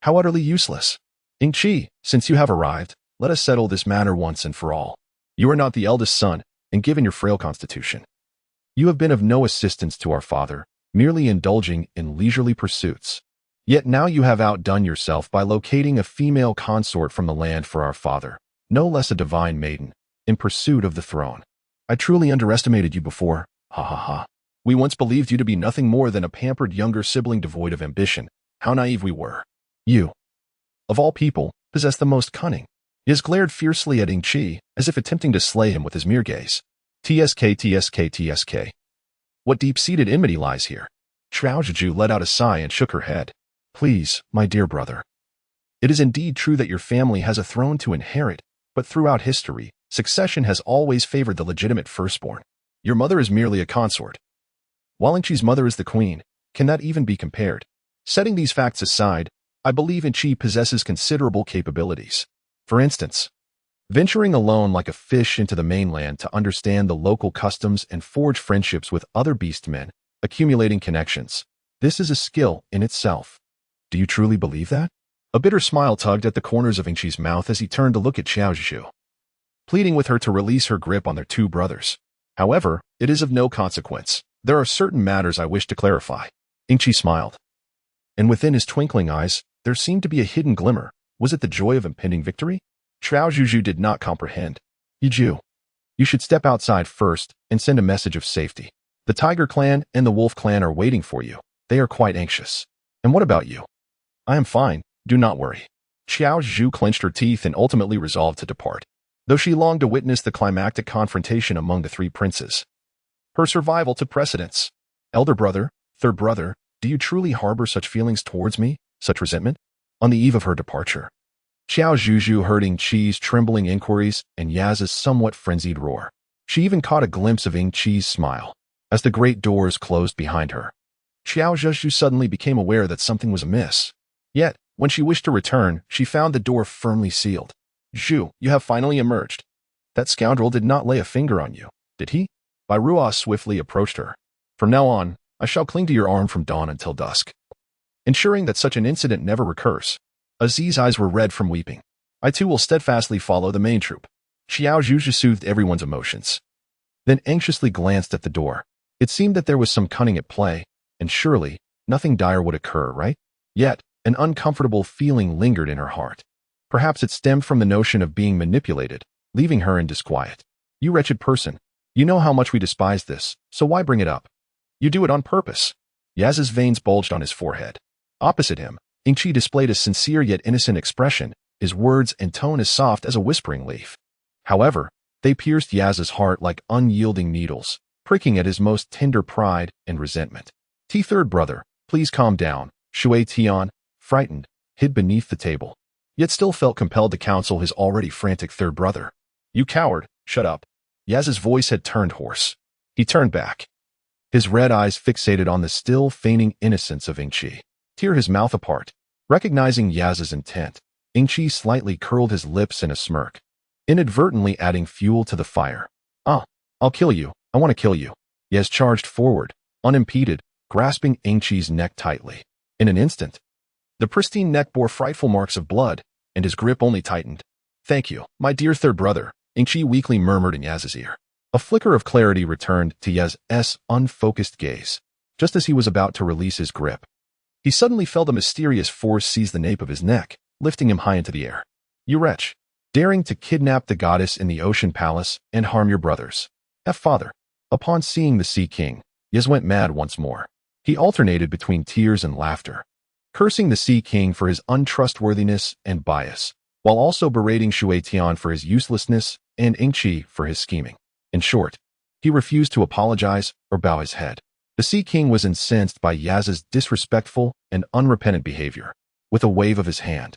How utterly useless. Chi, since you have arrived, let us settle this matter once and for all. You are not the eldest son, and given your frail constitution, you have been of no assistance to our father, merely indulging in leisurely pursuits. Yet now you have outdone yourself by locating a female consort from the land for our father, no less a divine maiden, in pursuit of the throne. I truly underestimated you before, ha ha ha. We once believed you to be nothing more than a pampered younger sibling devoid of ambition. How naive we were. You, of all people, possess the most cunning. Yaz glared fiercely at Chi, as if attempting to slay him with his mere gaze. TSK. What deep-seated enmity lies here? Qiao Zhuzhu let out a sigh and shook her head. Please, my dear brother. It is indeed true that your family has a throne to inherit, but throughout history, succession has always favored the legitimate firstborn. Your mother is merely a consort, while Chi's mother is the queen. Can that even be compared? Setting these facts aside, I believe Chi possesses considerable capabilities. For instance, venturing alone like a fish into the mainland to understand the local customs and forge friendships with other beastmen, accumulating connections. This is a skill in itself. Do you truly believe that? A bitter smile tugged at the corners of Chi's mouth as he turned to look at Qiao Zhuzhu, pleading with her to release her grip on their two brothers. However, it is of no consequence. There are certain matters I wish to clarify. Chi smiled, and within his twinkling eyes, there seemed to be a hidden glimmer. Was it the joy of impending victory? Qiao Zhuzhu did not comprehend. You should step outside first and send a message of safety. The Tiger Clan and the Wolf Clan are waiting for you. They are quite anxious. And what about you? I am fine, do not worry. Qiao Zhuzhu clenched her teeth and ultimately resolved to depart, though she longed to witness the climactic confrontation among the three princes. Her survival took precedence. Elder brother, third brother, do you truly harbor such feelings towards me, such resentment? On the eve of her departure, Qiao Zhuzhu heard Chi's trembling inquiries and Yaz's somewhat frenzied roar. She even caught a glimpse of Chi's smile. As the great doors closed behind her, Qiao Zhuzhu suddenly became aware that something was amiss. Yet, when she wished to return, she found the door firmly sealed. Zhu, you have finally emerged. That scoundrel did not lay a finger on you, did he? Bai Ruo swiftly approached her. From now on, I shall cling to your arm from dawn until dusk, ensuring that such an incident never recurs. Aziz's eyes were red from weeping. I too will steadfastly follow the main troop. Qiao Zhuzhu soothed everyone's emotions, then anxiously glanced at the door. It seemed that there was some cunning at play, and surely, nothing dire would occur, right? Yet, an uncomfortable feeling lingered in her heart. Perhaps it stemmed from the notion of being manipulated, leaving her in disquiet. You wretched person, you know how much we despise this, so why bring it up? You do it on purpose. Yaz's veins bulged on his forehead. Opposite him, Chi displayed a sincere yet innocent expression, his words and tone as soft as a whispering leaf. However, they pierced Yaz's heart like unyielding needles, pricking at his most tender pride and resentment. Third brother, please calm down. Shui Tian, frightened, hid beneath the table, yet still felt compelled to counsel his already frantic third brother. You coward, shut up. Yaz's voice had turned hoarse. He turned back, his red eyes fixated on the still feigning innocence of Chi. Tear his mouth apart. Recognizing Yaz's intent, Chi slightly curled his lips in a smirk, inadvertently adding fuel to the fire. I'll kill you. I want to kill you. Yaz charged forward, unimpeded, grasping Chi's neck tightly. In an instant, the pristine neck bore frightful marks of blood, and his grip only tightened. Thank you, my dear third brother, Chi weakly murmured in Yaz's ear. A flicker of clarity returned to Yaz's unfocused gaze, just as he was about to release his grip. He suddenly felt a mysterious force seize the nape of his neck, lifting him high into the air. You wretch, daring to kidnap the goddess in the ocean palace and harm your brothers. Father. Upon seeing the Sea King, Yaz went mad once more. He alternated between tears and laughter, cursing the Sea King for his untrustworthiness and bias, while also berating Shui Tian for his uselessness and Ingqi for his scheming. In short, he refused to apologize or bow his head. The Sea King was incensed by Yaz's disrespectful and unrepentant behavior. With a wave of his hand,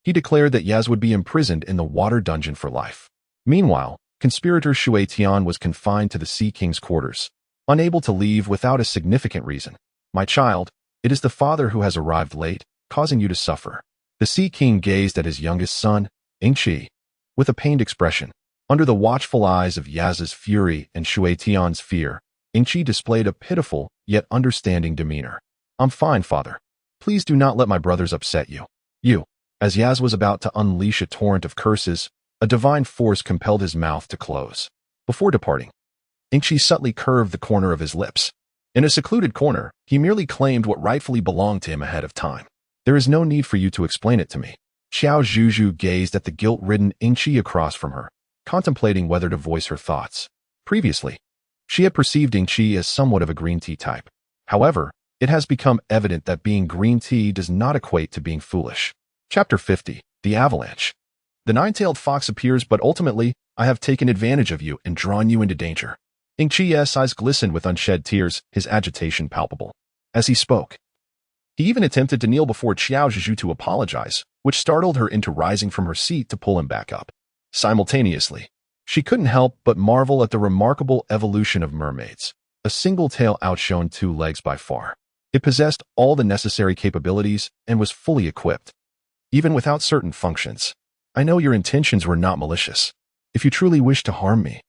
he declared that Yaz would be imprisoned in the water dungeon for life. Meanwhile, conspirator Shui Tian was confined to the Sea King's quarters, unable to leave without a significant reason. "My child, it is the father who has arrived late, causing you to suffer." The Sea King gazed at his youngest son, Ingqi, with a pained expression. Under the watchful eyes of Yaz's fury and Shui Tian's fear, Ingqi displayed a pitiful yet understanding demeanor. "I'm fine, father. Please do not let my brothers upset you." As Yaz was about to unleash a torrent of curses, a divine force compelled his mouth to close. Before departing, Ingqi subtly curved the corner of his lips. In a secluded corner, he merely claimed what rightfully belonged to him ahead of time. "There is no need for you to explain it to me." Qiao Zhuzhu gazed at the guilt-ridden Ingqi across from her, contemplating whether to voice her thoughts. Previously, she had perceived Ingqi as somewhat of a green tea type. However, it has become evident that being green tea does not equate to being foolish. Chapter 50. The Avalanche. "The nine-tailed fox appears, but ultimately, I have taken advantage of you and drawn you into danger." Ingqi's eyes glistened with unshed tears, his agitation palpable. As he spoke, he even attempted to kneel before Qiao Zhuzhu to apologize, which startled her into rising from her seat to pull him back up. Simultaneously, she couldn't help but marvel at the remarkable evolution of mermaids. A single tail outshone two legs by far. It possessed all the necessary capabilities and was fully equipped, even without certain functions. "I know your intentions were not malicious. If you truly wished to harm me,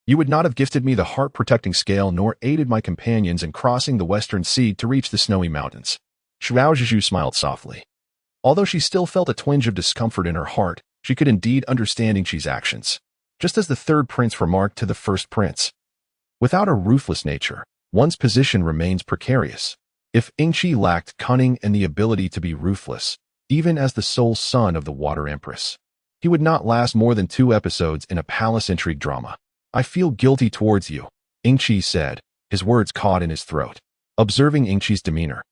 you would not have gifted me the heart-protecting scale nor aided my companions in crossing the western sea to reach the snowy mountains." Qiao Zhuzhu smiled softly. Although she still felt a twinge of discomfort in her heart, she could indeed understand Ingqi's actions. Just as the third prince remarked to the first prince, "Without a ruthless nature, one's position remains precarious." If Ingqi lacked cunning and the ability to be ruthless, even as the sole son of the Water Empress, he would not last more than 2 episodes in a palace intrigue drama. "I feel guilty towards you," Ingqi said, his words caught in his throat. Observing Ingqi's demeanor,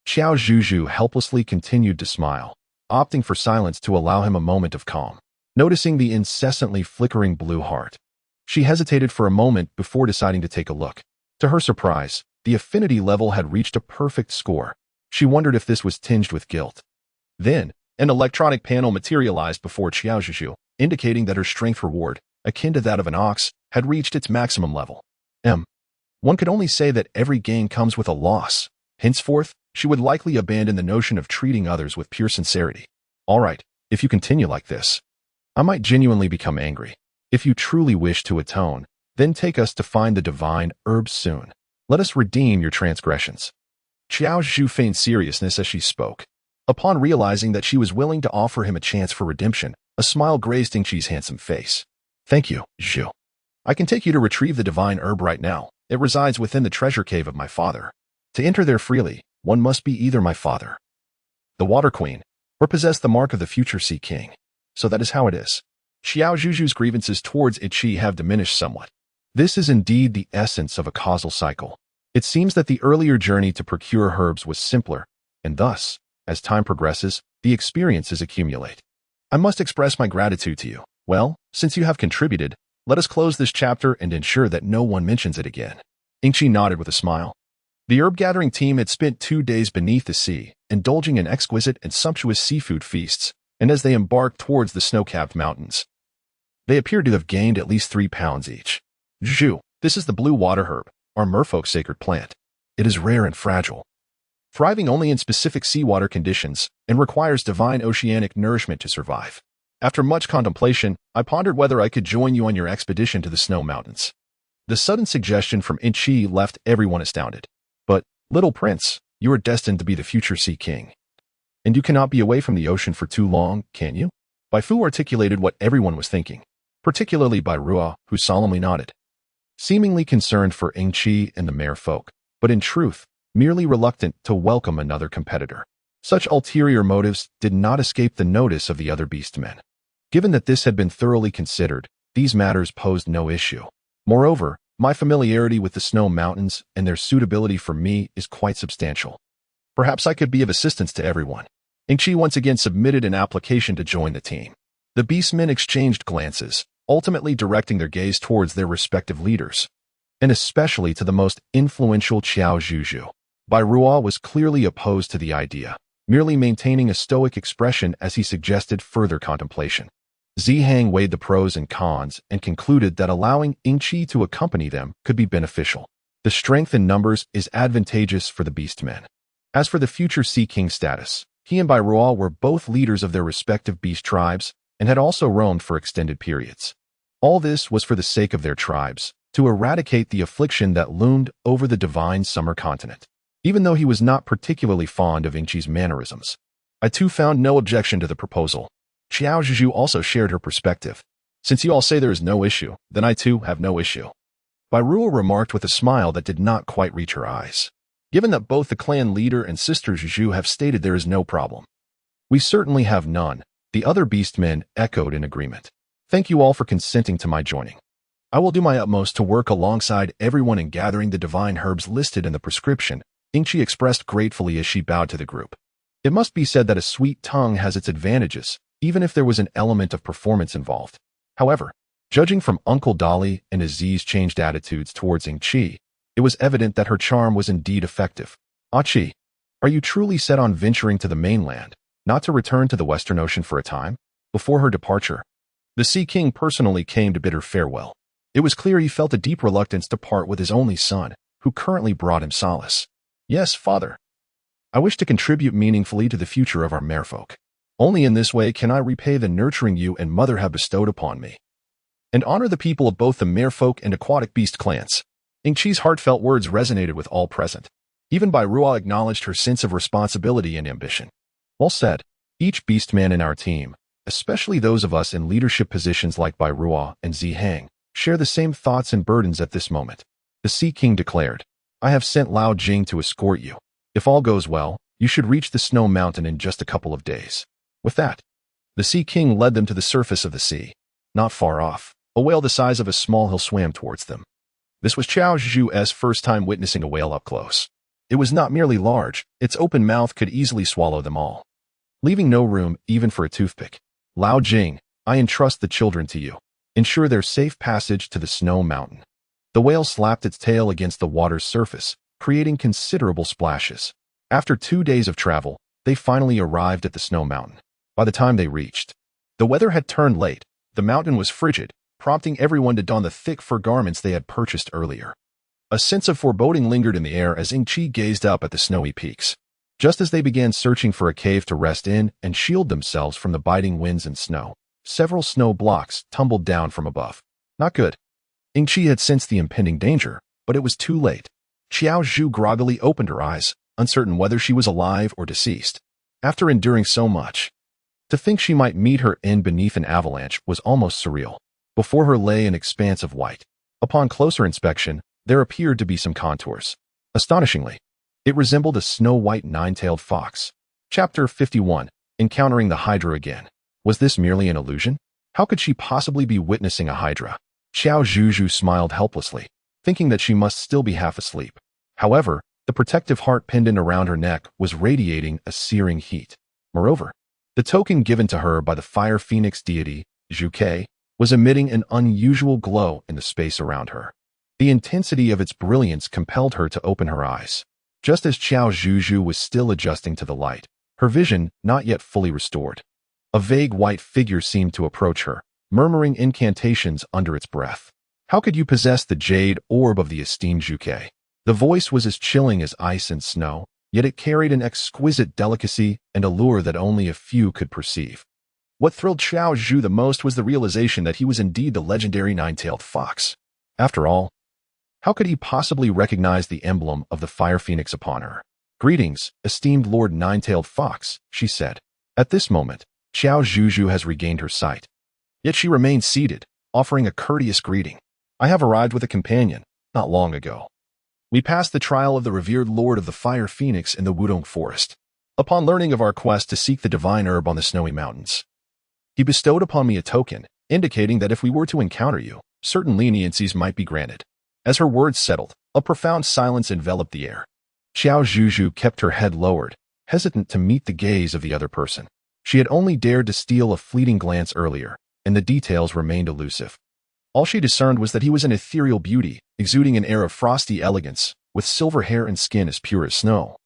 Qiao Zhuzhu helplessly continued to smile, opting for silence to allow him a moment of calm. Noticing the incessantly flickering blue heart, she hesitated for a moment before deciding to take a look. To her surprise, the affinity level had reached a perfect score. She wondered if this was tinged with guilt. Then, an electronic panel materialized before Qiao Zhuzhu, indicating that her strength reward, akin to that of an ox, had reached its maximum level. One could only say that every gain comes with a loss. Henceforth, she would likely abandon the notion of treating others with pure sincerity. "All right, if you continue like this, I might genuinely become angry. If you truly wish to atone, then take us to find the divine herbs soon. Let us redeem your transgressions." Qiao Zhuzhu feigned seriousness as she spoke. Upon realizing that she was willing to offer him a chance for redemption, a smile grazed Ingqi's handsome face. "Thank you, Zhu. I can take you to retrieve the divine herb right now. It resides within the treasure cave of my father. To enter there freely, one must be either my father, the Water Queen, or possess the mark of the future Sea King. So that is how it is." Qiao Zhuzhu's grievances towards Ingqi have diminished somewhat. This is indeed the essence of a causal cycle. It seems that the earlier journey to procure herbs was simpler, and thus, as time progresses, the experiences accumulate. "I must express my gratitude to you. Well, since you have contributed, let us close this chapter and ensure that no one mentions it again." Ingqi nodded with a smile. The herb-gathering team had spent 2 days beneath the sea, indulging in exquisite and sumptuous seafood feasts, and as they embarked towards the snow-capped mountains, they appeared to have gained at least 3 pounds each. "Zhu, this is the blue water herb, our merfolk sacred plant. It is rare and fragile, thriving only in specific seawater conditions, and requires divine oceanic nourishment to survive. After much contemplation, I pondered whether I could join you on your expedition to the snow mountains." The sudden suggestion from Ingqi left everyone astounded. "But, little prince, you are destined to be the future Sea King. And you cannot be away from the ocean for too long, can you?" Bai Fu articulated what everyone was thinking, particularly Bai Ruo, who solemnly nodded, seemingly concerned for Ingqi and the merfolk, but in truth, merely reluctant to welcome another competitor. Such ulterior motives did not escape the notice of the other beastmen. Given that this had been thoroughly considered, these matters posed no issue. Moreover, my familiarity with the snow mountains and their suitability for me is quite substantial. Perhaps I could be of assistance to everyone. Ingqi once again submitted an application to join the team. The beastmen exchanged glances, ultimately directing their gaze towards their respective leaders, and especially to the most influential Qiao Zhuzhu. Bai Ruo was clearly opposed to the idea, merely maintaining a stoic expression as he suggested further contemplation. Zihang weighed the pros and cons and concluded that allowing Ingqi to accompany them could be beneficial. The strength in numbers is advantageous for the beastmen. As for the future Sea King status, he and Bai Ruo were both leaders of their respective beast tribes and had also roamed for extended periods. All this was for the sake of their tribes, to eradicate the affliction that loomed over the divine summer continent. Even though he was not particularly fond of Ingqi's mannerisms, I too found no objection to the proposal. Qiao Zhuzhu also shared her perspective. Since you all say there is no issue, then I too have no issue. Bai Ruo remarked with a smile that did not quite reach her eyes. Given that both the clan leader and sister Zhuzhu have stated there is no problem. We certainly have none, the other beastmen echoed in agreement. Thank you all for consenting to my joining. I will do my utmost to work alongside everyone in gathering the divine herbs listed in the prescription, Ingqi expressed gratefully as she bowed to the group. It must be said that a sweet tongue has its advantages, even if there was an element of performance involved. However, judging from Uncle Dolly and Aziz's changed attitudes towards Ingqi, it was evident that her charm was indeed effective. Qi, are you truly set on venturing to the mainland, not to return to the Western Ocean for a time? Before her departure, the Sea King personally came to bid her farewell. It was clear he felt a deep reluctance to part with his only son, who currently brought him solace. Yes, father. I wish to contribute meaningfully to the future of our merfolk. Only in this way can I repay the nurturing you and mother have bestowed upon me, and honor the people of both the merfolk and aquatic beast clans. Ingqi's heartfelt words resonated with all present. Even Bai Ruo acknowledged her sense of responsibility and ambition. Well said. Each beastman in our team, especially those of us in leadership positions like Bai Ruo and Zihang, share the same thoughts and burdens at this moment. The Sea King declared, I have sent Lao Jing to escort you. If all goes well, you should reach the snow mountain in just a couple of days. With that, the Sea King led them to the surface of the sea. Not far off, a whale the size of a small hill swam towards them. This was Qiao Zhuzhu's first time witnessing a whale up close. It was not merely large, its open mouth could easily swallow them all, leaving no room even for a toothpick. Lao Jing, I entrust the children to you. Ensure their safe passage to the snow mountain. The whale slapped its tail against the water's surface, creating considerable splashes. After 2 days of travel, they finally arrived at the snow mountain. By the time they reached, the weather had turned late. The mountain was frigid, prompting everyone to don the thick fur garments they had purchased earlier. A sense of foreboding lingered in the air as Ingqi gazed up at the snowy peaks. Just as they began searching for a cave to rest in and shield themselves from the biting winds and snow, several snow blocks tumbled down from above. Not good. Ingqi had sensed the impending danger, but it was too late. Qiao Zhuzhu groggily opened her eyes, uncertain whether she was alive or deceased. After enduring so much, to think she might meet her end beneath an avalanche was almost surreal. Before her lay an expanse of white. Upon closer inspection, there appeared to be some contours. Astonishingly, it resembled a snow-white nine-tailed fox. Chapter 51, Encountering the Hydra Again. Was this merely an illusion? How could she possibly be witnessing a hydra? Qiao Zhuzhu smiled helplessly, thinking that she must still be half asleep. However, the protective heart pendant around her neck was radiating a searing heat. Moreover, the token given to her by the fire phoenix deity, Zhuke, was emitting an unusual glow in the space around her. The intensity of its brilliance compelled her to open her eyes. Just as Qiao Zhuzhu was still adjusting to the light, her vision not yet fully restored. A vague white figure seemed to approach her, murmuring incantations under its breath. How could you possess the jade orb of the esteemed Zhuke? The voice was as chilling as ice and snow, yet it carried an exquisite delicacy and allure that only a few could perceive. What thrilled Qiao Zhuzhu the most was the realization that he was indeed the legendary nine-tailed fox. After all, how could he possibly recognize the emblem of the fire phoenix upon her? Greetings, esteemed Lord Nine-Tailed Fox, she said. At this moment, Qiao Zhuzhu has regained her sight. Yet she remained seated, offering a courteous greeting. I have arrived with a companion, not long ago. We passed the trial of the revered Lord of the Fire Phoenix in the Wudong Forest. Upon learning of our quest to seek the divine herb on the snowy mountains, he bestowed upon me a token, indicating that if we were to encounter you, certain leniencies might be granted. As her words settled, a profound silence enveloped the air. Qiao Zhuzhu kept her head lowered, hesitant to meet the gaze of the other person. She had only dared to steal a fleeting glance earlier, and the details remained elusive. All she discerned was that he was an ethereal beauty, exuding an air of frosty elegance, with silver hair and skin as pure as snow,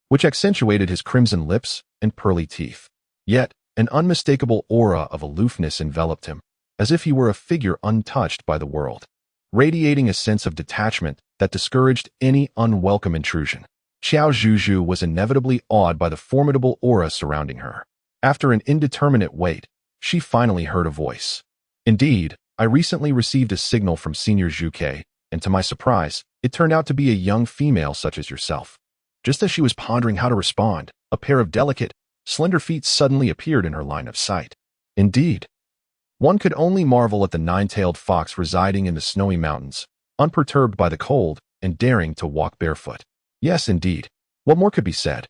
which accentuated his crimson lips and pearly teeth. Yet, an unmistakable aura of aloofness enveloped him, as if he were a figure untouched by the world, radiating a sense of detachment that discouraged any unwelcome intrusion. Qiao Zhuzhu was inevitably awed by the formidable aura surrounding her. After an indeterminate wait, she finally heard a voice. Indeed, I recently received a signal from Senior Zhuke, and to my surprise, it turned out to be a young female such as yourself. Just as she was pondering how to respond, a pair of delicate, slender feet suddenly appeared in her line of sight. Indeed, one could only marvel at the nine-tailed fox residing in the snowy mountains, unperturbed by the cold and daring to walk barefoot. Yes, indeed. What more could be said?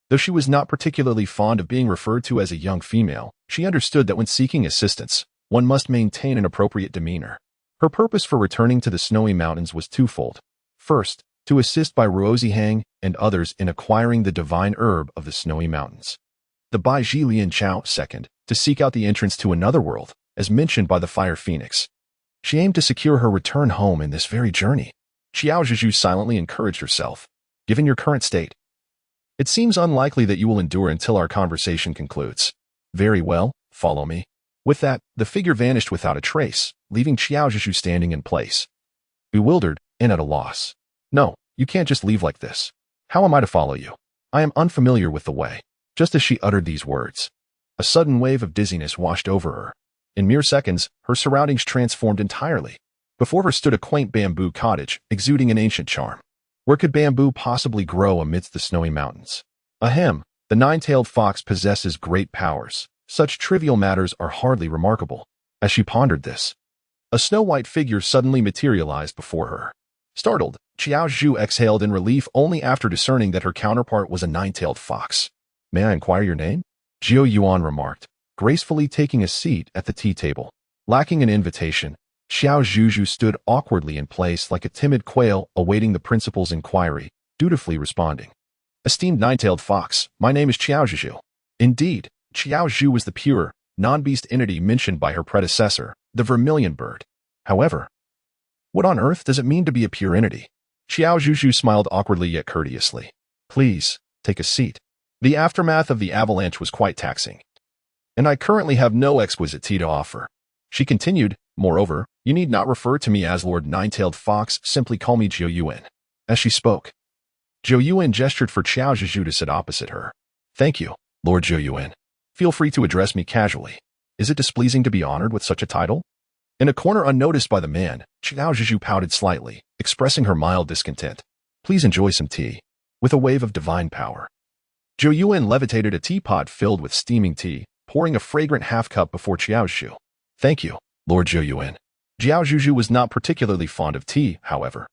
Though she was not particularly fond of being referred to as a young female, she understood that when seeking assistance, one must maintain an appropriate demeanor. Her purpose for returning to the snowy mountains was twofold. First, to assist Bai Ruozihang and others in acquiring the divine herb of the snowy mountains. The Bai Zhilian Chao, second, to seek out the entrance to another world, as mentioned by the Fire Phoenix. She aimed to secure her return home in this very journey. Qiao Zhuzhu silently encouraged herself. Given your current state, it seems unlikely that you will endure until our conversation concludes. Very well, follow me. With that, the figure vanished without a trace, leaving Qiao Zhuzhu standing in place, bewildered and at a loss. No, you can't just leave like this. How am I to follow you? I am unfamiliar with the way. Just as she uttered these words, a sudden wave of dizziness washed over her. In mere seconds, her surroundings transformed entirely. Before her stood a quaint bamboo cottage, exuding an ancient charm. Where could bamboo possibly grow amidst the snowy mountains? Ahem, the nine-tailed fox possesses great powers. Such trivial matters are hardly remarkable. As she pondered this, a snow-white figure suddenly materialized before her. Startled, Qiao Zhu exhaled in relief only after discerning that her counterpart was a nine-tailed fox. May I inquire your name? Jiao Yuan remarked, gracefully taking a seat at the tea table. Lacking an invitation, Qiao Zhuzhu stood awkwardly in place like a timid quail awaiting the principal's inquiry, dutifully responding. Esteemed nine-tailed fox, my name is Qiao Zhuzhu. Indeed, Qiao Zhu was the pure, non-beast entity mentioned by her predecessor, the vermilion bird. However, what on earth does it mean to be a pure entity? Qiao Zhuzhu smiled awkwardly yet courteously. Please, take a seat. The aftermath of the avalanche was quite taxing, and I currently have no exquisite tea to offer. She continued, moreover, you need not refer to me as Lord Nine-Tailed Fox, simply call me Jiao Yuan. As she spoke, Jiao Yuan gestured for Qiao Zhuzhu to sit opposite her. Thank you, Lord Jiao Yuan. Feel free to address me casually. Is it displeasing to be honored with such a title? In a corner unnoticed by the man, Qiao Zhuzhu pouted slightly, expressing her mild discontent. Please enjoy some tea. With a wave of divine power, Jiao Yuan levitated a teapot filled with steaming tea, pouring a fragrant half-cup before Qiao Zhuzhu. Thank you, Lord Jiao Yuan. Qiao Zhuzhu was not particularly fond of tea, however.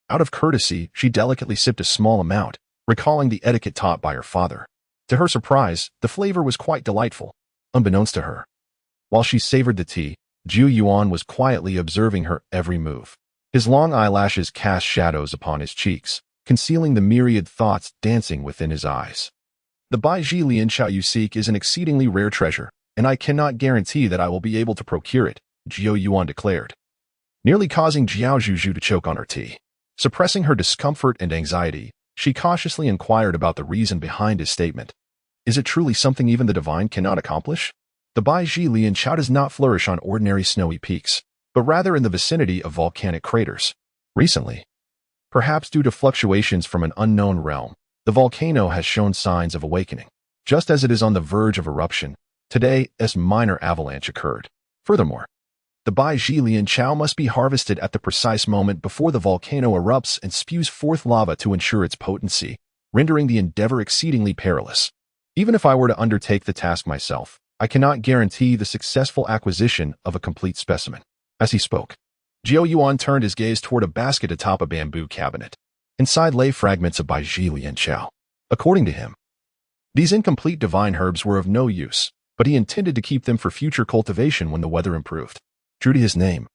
Out of courtesy, she delicately sipped a small amount, recalling the etiquette taught by her father. To her surprise, the flavor was quite delightful, unbeknownst to her. While she savored the tea, Jiao Yuan was quietly observing her every move. His long eyelashes cast shadows upon his cheeks, concealing the myriad thoughts dancing within his eyes. The Bai Zhilian Chao you seek is an exceedingly rare treasure, and I cannot guarantee that I will be able to procure it, Jiao Yuan declared, nearly causing Qiao Zhuzhu to choke on her tea. Suppressing her discomfort and anxiety, she cautiously inquired about the reason behind his statement. Is it truly something even the divine cannot accomplish? The Bai Zhilian Chao does not flourish on ordinary snowy peaks, but rather in the vicinity of volcanic craters. Recently, perhaps due to fluctuations from an unknown realm, the volcano has shown signs of awakening. Just as it is on the verge of eruption, today a minor avalanche occurred. Furthermore, the Bai Zhilian Chao must be harvested at the precise moment before the volcano erupts and spews forth lava to ensure its potency, rendering the endeavor exceedingly perilous. Even if I were to undertake the task myself, I cannot guarantee the successful acquisition of a complete specimen. As he spoke, Jiao Yuan turned his gaze toward a basket atop a bamboo cabinet. Inside lay fragments of Bai Zhilian Chao. According to him, these incomplete divine herbs were of no use, but he intended to keep them for future cultivation when the weather improved. True to his name,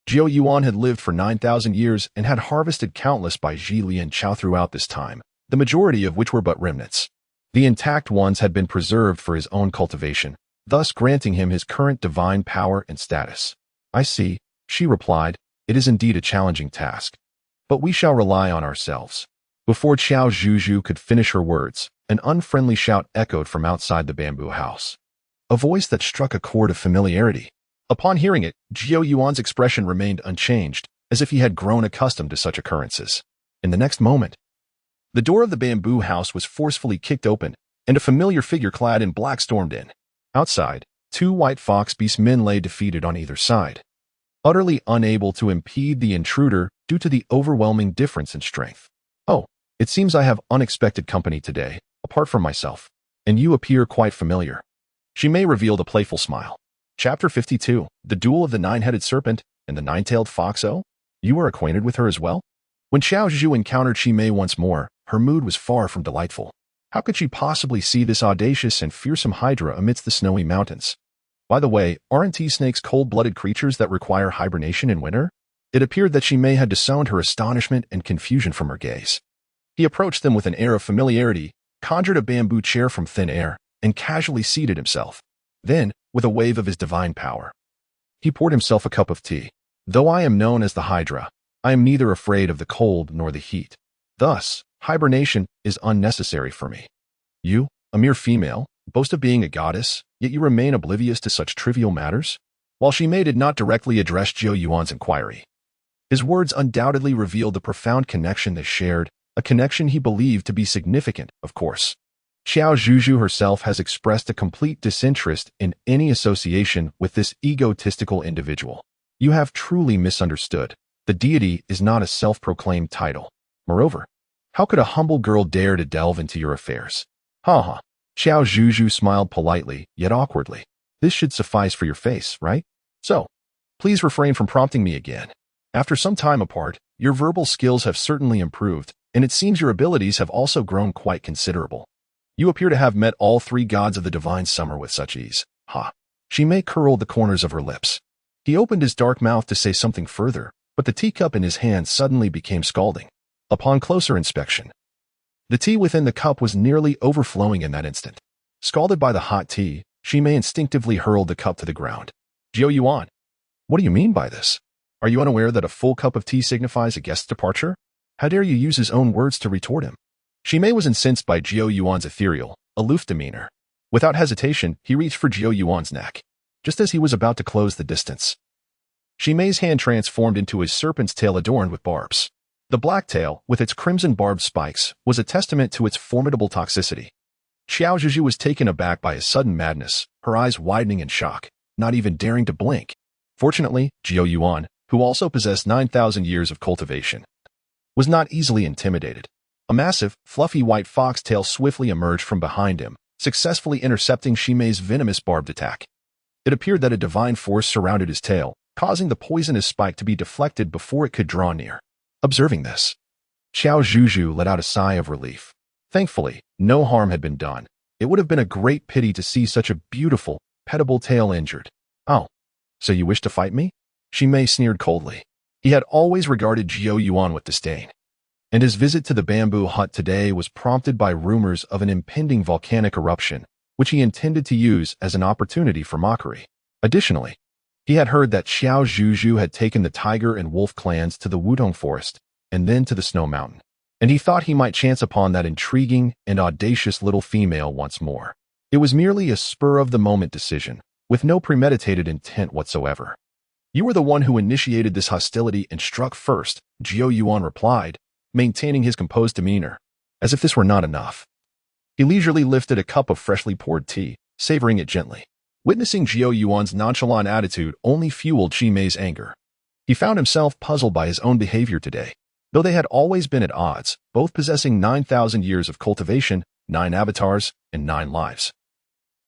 Jiao Yuan had lived for 9,000 years and had harvested countless Bai Zhilian Chao throughout this time, the majority of which were but remnants. The intact ones had been preserved for his own cultivation, thus granting him his current divine power and status. I see, she replied, it is indeed a challenging task. But we shall rely on ourselves. Before Qiao Zhuzhu could finish her words, an unfriendly shout echoed from outside the bamboo house. A voice that struck a chord of familiarity. Upon hearing it, Jiao Yuan's expression remained unchanged, as if he had grown accustomed to such occurrences. In the next moment, the door of the bamboo house was forcefully kicked open, and a familiar figure clad in black stormed in. Outside, 2 white fox beast men lay defeated on either side, utterly unable to impede the intruder due to the overwhelming difference in strength. Oh, it seems I have unexpected company today, apart from myself, and you appear quite familiar. She may revealed a playful smile. Chapter 52, The Duel of the Nine-Headed Serpent and the Nine-Tailed Fox. Oh, you are acquainted with her as well? When Qiao Zhuzhu encountered Shimei once more, her mood was far from delightful. How could she possibly see this audacious and fearsome hydra amidst the snowy mountains? By the way, aren't snakes cold-blooded creatures that require hibernation in winter? It appeared that Shimei had disowned her astonishment and confusion from her gaze. He approached them with an air of familiarity, conjured a bamboo chair from thin air, and casually seated himself. Then, with a wave of his divine power, he poured himself a cup of tea. Though I am known as the Hydra, I am neither afraid of the cold nor the heat. Thus, hibernation is unnecessary for me. You, a mere female, boast of being a goddess, yet you remain oblivious to such trivial matters? While Shimei did not directly address Jiao Yuan's inquiry, his words undoubtedly revealed the profound connection they shared, a connection he believed to be significant, of course. Qiao Zhuzhu herself has expressed a complete disinterest in any association with this egotistical individual. You have truly misunderstood. The deity is not a self-proclaimed title. Moreover, how could a humble girl dare to delve into your affairs? Ha ha. Qiao Zhuzhu smiled politely, yet awkwardly. This should suffice for your face, right? So, please refrain from prompting me again. After some time apart, your verbal skills have certainly improved, and it seems your abilities have also grown quite considerable. You appear to have met all 3 gods of the divine summer with such ease. Ha. Shimei curled the corners of her lips. He opened his dark mouth to say something further, but the teacup in his hand suddenly became scalding. Upon closer inspection, the tea within the cup was nearly overflowing in that instant. Scalded by the hot tea, Shimei instinctively hurled the cup to the ground. Jiao Yuan, what do you mean by this? Are you unaware that a full cup of tea signifies a guest's departure? How dare you use his own words to retort him? Shimei was incensed by Jiao Yuan's ethereal, aloof demeanor. Without hesitation, he reached for Jiao Yuan's neck. Just as he was about to close the distance, Shimei's hand transformed into a serpent's tail adorned with barbs. The black tail, with its crimson barbed spikes, was a testament to its formidable toxicity. Qiao Zhuzhu was taken aback by his sudden madness, her eyes widening in shock, not even daring to blink. Fortunately, Jiao Yuan, who also possessed 9,000 years of cultivation, was not easily intimidated. A massive, fluffy white fox tail swiftly emerged from behind him, successfully intercepting Shimei's venomous barbed attack. It appeared that a divine force surrounded his tail, causing the poisonous spike to be deflected before it could draw near. Observing this, Qiao Zhuzhu let out a sigh of relief. Thankfully, no harm had been done. It would have been a great pity to see such a beautiful, petable tail injured. Oh, so you wish to fight me? Shimei sneered coldly. He had always regarded Jiao Yuan with disdain, and his visit to the bamboo hut today was prompted by rumors of an impending volcanic eruption, which he intended to use as an opportunity for mockery. Additionally, he had heard that Qiao Zhuzhu had taken the tiger and wolf clans to the Wudong forest and then to the snow mountain, and he thought he might chance upon that intriguing and audacious little female once more. It was merely a spur-of-the-moment decision, with no premeditated intent whatsoever. You were the one who initiated this hostility and struck first, Jiao Yuan replied, maintaining his composed demeanor. As if this were not enough, he leisurely lifted a cup of freshly poured tea, savoring it gently. Witnessing Jiao Yuan's nonchalant attitude only fueled Shimei's anger. He found himself puzzled by his own behavior today. Though they had always been at odds, both possessing 9,000 years of cultivation, 9 avatars, and 9 lives,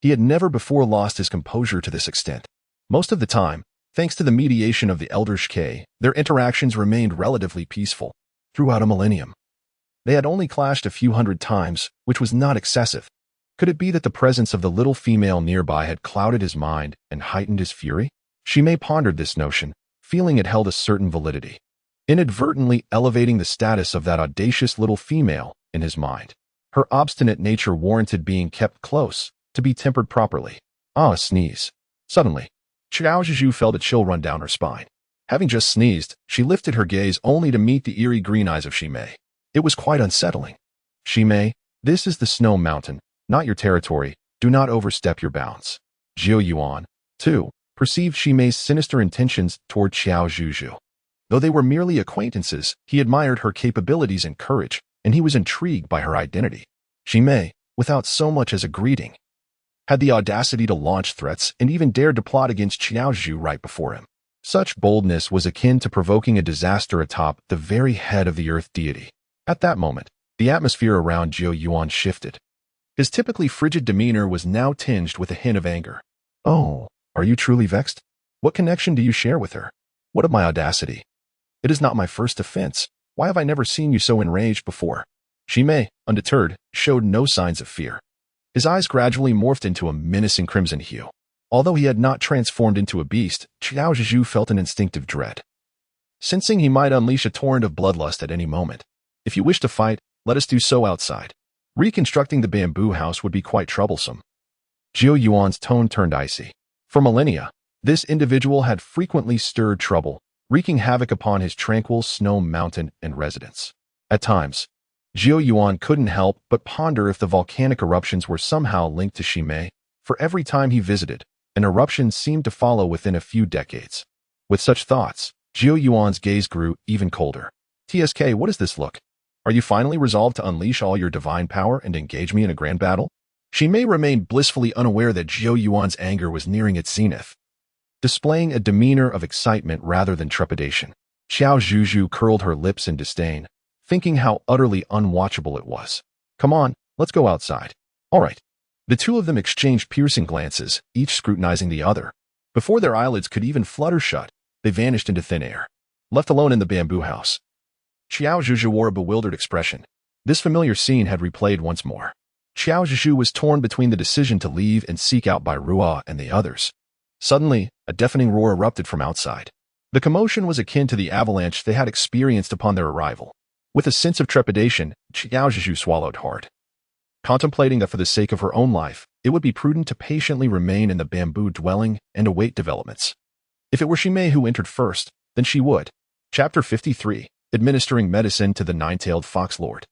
he had never before lost his composure to this extent. Most of the time, thanks to the mediation of the Elder Shke, their interactions remained relatively peaceful. Throughout a millennium, they had only clashed a few hundred times, which was not excessive. Could it be that the presence of the little female nearby had clouded his mind and heightened his fury? Shimei pondered this notion, feeling it held a certain validity. Inadvertently elevating the status of that audacious little female, in his mind. Her obstinate nature warranted being kept close, to be tempered properly. A sneeze. Suddenly, Qiao Zhuzhu felt a chill run down her spine. Having just sneezed, she lifted her gaze only to meet the eerie green eyes of Shimei. It was quite unsettling. Shimei, this is the Snow Mountain, not your territory. Do not overstep your bounds. Zhou Yuan, too, perceived Shimei's sinister intentions toward Qiao Zhuzhu. Though they were merely acquaintances, he admired her capabilities and courage, and he was intrigued by her identity. Shimei, without so much as a greeting, had the audacity to launch threats and even dared to plot against Qiao Zhuzhu right before him. Such boldness was akin to provoking a disaster atop the very head of the earth deity. At that moment, the atmosphere around Zhou Yuan shifted. His typically frigid demeanor was now tinged with a hint of anger. Oh, are you truly vexed? What connection do you share with her? What of my audacity? It is not my first offense. Why have I never seen you so enraged before? Shimei, undeterred, showed no signs of fear. His eyes gradually morphed into a menacing crimson hue. Although he had not transformed into a beast, Qiao Zhuzhu felt an instinctive dread, sensing he might unleash a torrent of bloodlust at any moment. If you wish to fight, let us do so outside. Reconstructing the bamboo house would be quite troublesome. Zhou Yuan's tone turned icy. For millennia, this individual had frequently stirred trouble, wreaking havoc upon his tranquil snow mountain and residence. At times, Zhou Yuan couldn't help but ponder if the volcanic eruptions were somehow linked to Shimei. For every time he visited, an eruption seemed to follow within a few decades. With such thoughts, Zhou Yuan's gaze grew even colder. TSK, what does this look? Are you finally resolved to unleash all your divine power and engage me in a grand battle? Shimei remained blissfully unaware that Zhou Yuan's anger was nearing its zenith, displaying a demeanor of excitement rather than trepidation. Qiao Zhuzhu curled her lips in disdain, thinking how utterly unwatchable it was. Come on, let's go outside. All right. The two of them exchanged piercing glances, each scrutinizing the other. Before their eyelids could even flutter shut, they vanished into thin air. Left alone in the bamboo house, Qiao Zhuzhu wore a bewildered expression. This familiar scene had replayed once more. Qiao Zhuzhu was torn between the decision to leave and seek out by Ruo and the others. Suddenly, a deafening roar erupted from outside. The commotion was akin to the avalanche they had experienced upon their arrival. With a sense of trepidation, Qiao Zhuzhu swallowed hard, contemplating that for the sake of her own life, it would be prudent to patiently remain in the bamboo dwelling and await developments. If it were Shimei who entered first, then she would. Chapter 53, Administering Medicine to the Nine-Tailed Fox Lord.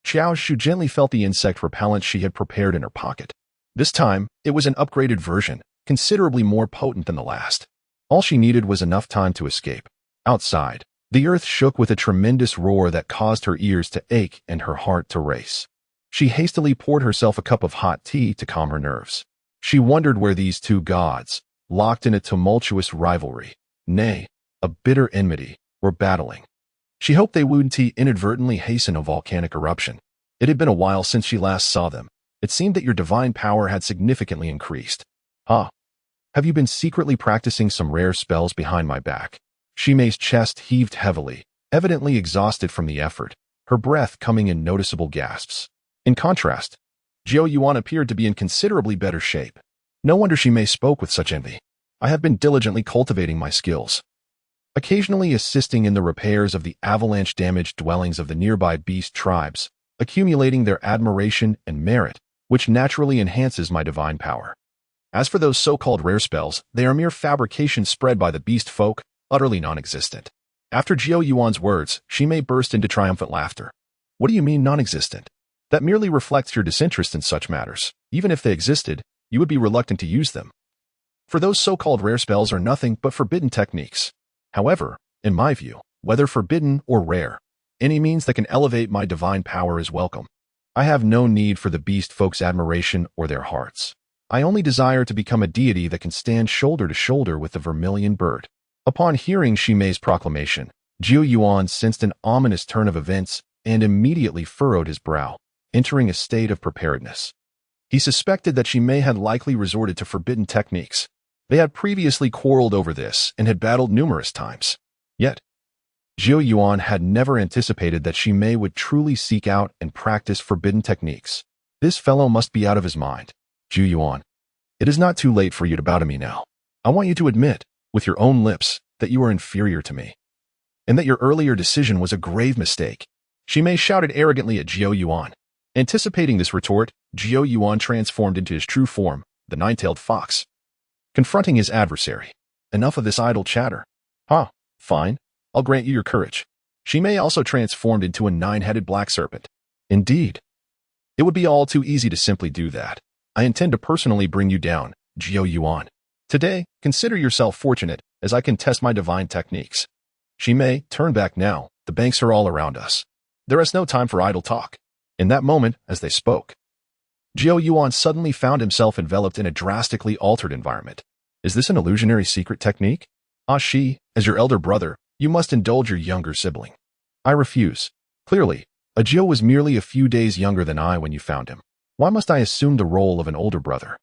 Qiao Zhuzhu gently felt the insect repellent she had prepared in her pocket. This time, it was an upgraded version, considerably more potent than the last. All she needed was enough time to escape. Outside, the earth shook with a tremendous roar that caused her ears to ache and her heart to race. She hastily poured herself a cup of hot tea to calm her nerves. She wondered where these two gods, locked in a tumultuous rivalry, nay, a bitter enmity, were battling. She hoped they wouldn't inadvertently hasten a volcanic eruption. It had been a while since she last saw them. It seemed that your divine power had significantly increased. Ah, have you been secretly practicing some rare spells behind my back? Shimei's chest heaved heavily, evidently exhausted from the effort, her breath coming in noticeable gasps. In contrast, Zhou Yuan appeared to be in considerably better shape. No wonder Shimei spoke with such envy. I have been diligently cultivating my skills, occasionally assisting in the repairs of the avalanche-damaged dwellings of the nearby beast tribes, accumulating their admiration and merit, which naturally enhances my divine power. As for those so-called rare spells, they are mere fabrications spread by the beast folk, utterly non-existent. After Zhou Yuan's words, Shimei burst into triumphant laughter. What do you mean non-existent? That merely reflects your disinterest in such matters. Even if they existed, you would be reluctant to use them. For those so-called rare spells are nothing but forbidden techniques. However, in my view, whether forbidden or rare, any means that can elevate my divine power is welcome. I have no need for the beast folks' admiration or their hearts. I only desire to become a deity that can stand shoulder to shoulder with the vermilion bird. Upon hearing Shimei's proclamation, Zhou Yuan sensed an ominous turn of events and immediately furrowed his brow, entering a state of preparedness. He suspected that Shimei had likely resorted to forbidden techniques. They had previously quarreled over this and had battled numerous times. Yet, Zhou Yuan had never anticipated that Shimei would truly seek out and practice forbidden techniques. This fellow must be out of his mind. Zhou Yuan, it is not too late for you to bow to me now. I want you to admit, with your own lips, that you are inferior to me, and that your earlier decision was a grave mistake. Mei shouted arrogantly at Qiao Yuan. Anticipating this retort, Qiao Yuan transformed into his true form, the nine-tailed fox. Confronting his adversary. Enough of this idle chatter. Fine. I'll grant you your courage. Mei also transformed into a nine-headed black serpent. Indeed. It would be all too easy to simply do that. I intend to personally bring you down, Qiao Yuan. Today, consider yourself fortunate, as I can test my divine techniques. Mei, turn back now. The banks are all around us. There is no time for idle talk. In that moment, as they spoke, Qiao Yuan suddenly found himself enveloped in a drastically altered environment. Is this an illusionary secret technique? As your elder brother, you must indulge your younger sibling. I refuse. Clearly, Qiao was merely a few days younger than I when you found him. Why must I assume the role of an older brother?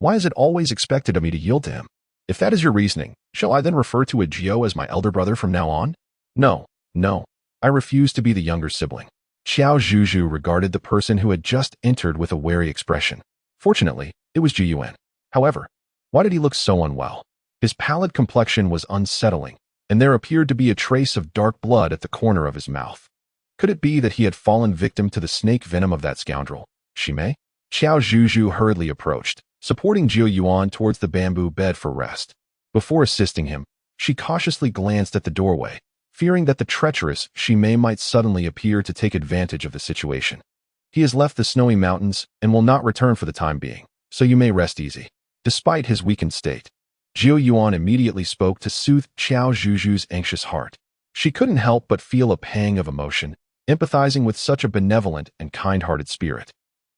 Why is it always expected of me to yield to him? If that is your reasoning, shall I then refer to Qiao as my elder brother from now on? No. I refuse to be the younger sibling. Qiao Zhuzhu regarded the person who had just entered with a wary expression. Fortunately, it was Ji Yuan. However, why did he look so unwell? His pallid complexion was unsettling, and there appeared to be a trace of dark blood at the corner of his mouth. Could it be that he had fallen victim to the snake venom of that scoundrel, Mei? Qiao Zhuzhu hurriedly approached, supporting Qiao Yuan towards the bamboo bed for rest. Before assisting him, she cautiously glanced at the doorway, fearing that the treacherous Mei might suddenly appear to take advantage of the situation. He has left the snowy mountains and will not return for the time being, so you may rest easy. Despite his weakened state, Qiao Yuan immediately spoke to soothe Qiao Zhuzhu's anxious heart. She couldn't help but feel a pang of emotion, empathizing with such a benevolent and kind-hearted spirit.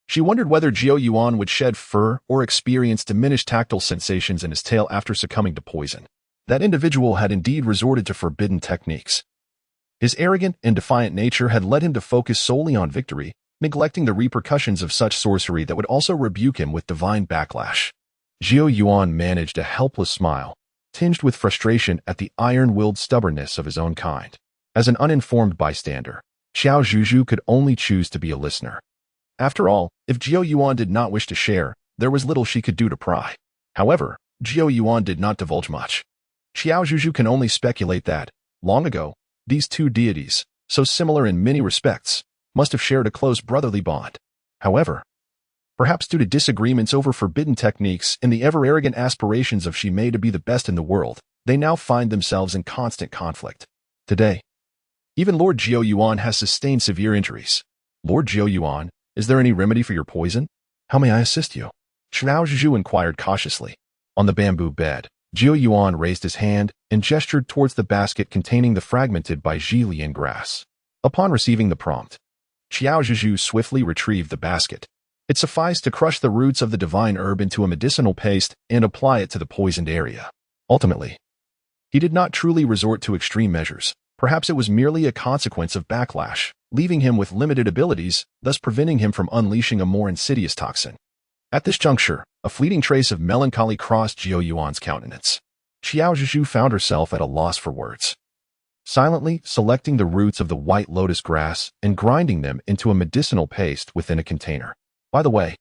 She wondered whether Qiao Yuan would shed fur or experience diminished tactile sensations in his tail after succumbing to poison. That individual had indeed resorted to forbidden techniques. His arrogant and defiant nature had led him to focus solely on victory, neglecting the repercussions of such sorcery that would also rebuke him with divine backlash. Qiao Yuan managed a helpless smile, tinged with frustration at the iron-willed stubbornness of his own kind. As an uninformed bystander, Qiao Zhuzhu could only choose to be a listener. After all, if Qiao Yuan did not wish to share, there was little she could do to pry. However, Qiao Yuan did not divulge much. Qiao Zhuzhu can only speculate that, long ago, these two deities, so similar in many respects, must have shared a close brotherly bond. However, perhaps due to disagreements over forbidden techniques and the ever-arrogant aspirations of Mei to be the best in the world, they now find themselves in constant conflict. Today, even Lord Qiao Yuan has sustained severe injuries. Lord Qiao Yuan, is there any remedy for your poison? How may I assist you? Qiao Zhuzhu inquired cautiously. On the bamboo bed, Qiao Yuan raised his hand and gestured towards the basket containing the fragmented by Jilian grass. Upon receiving the prompt, Qiao Zhuzhu swiftly retrieved the basket. It sufficed to crush the roots of the divine herb into a medicinal paste and apply it to the poisoned area. Ultimately, he did not truly resort to extreme measures. Perhaps it was merely a consequence of backlash, leaving him with limited abilities, thus preventing him from unleashing a more insidious toxin. At this juncture, a fleeting trace of melancholy crossed Qiao Yuan's countenance. Qiao Zhuzhu found herself at a loss for words. Silently selecting the roots of the white lotus grass and grinding them into a medicinal paste within a container. By the way,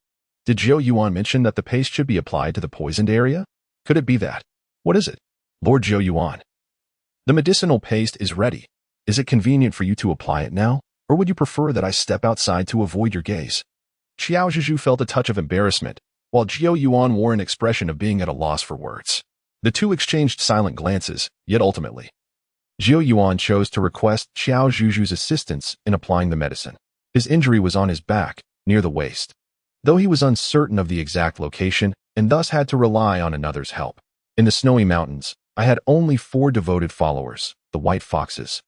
did Qiao Yuan mention that the paste should be applied to the poisoned area? Could it be that? What is it? Lord Qiao Yuan. The medicinal paste is ready. Is it convenient for you to apply it now, or would you prefer that I step outside to avoid your gaze? Qiao Zhuzhu felt a touch of embarrassment, while Qiao Yuan wore an expression of being at a loss for words. The two exchanged silent glances, yet ultimately, Qiao Yuan chose to request Qiao Zhuzhu's assistance in applying the medicine. His injury was on his back, near the waist. Though he was uncertain of the exact location and thus had to rely on another's help. In the snowy mountains, I had only 4 devoted followers, the white foxes.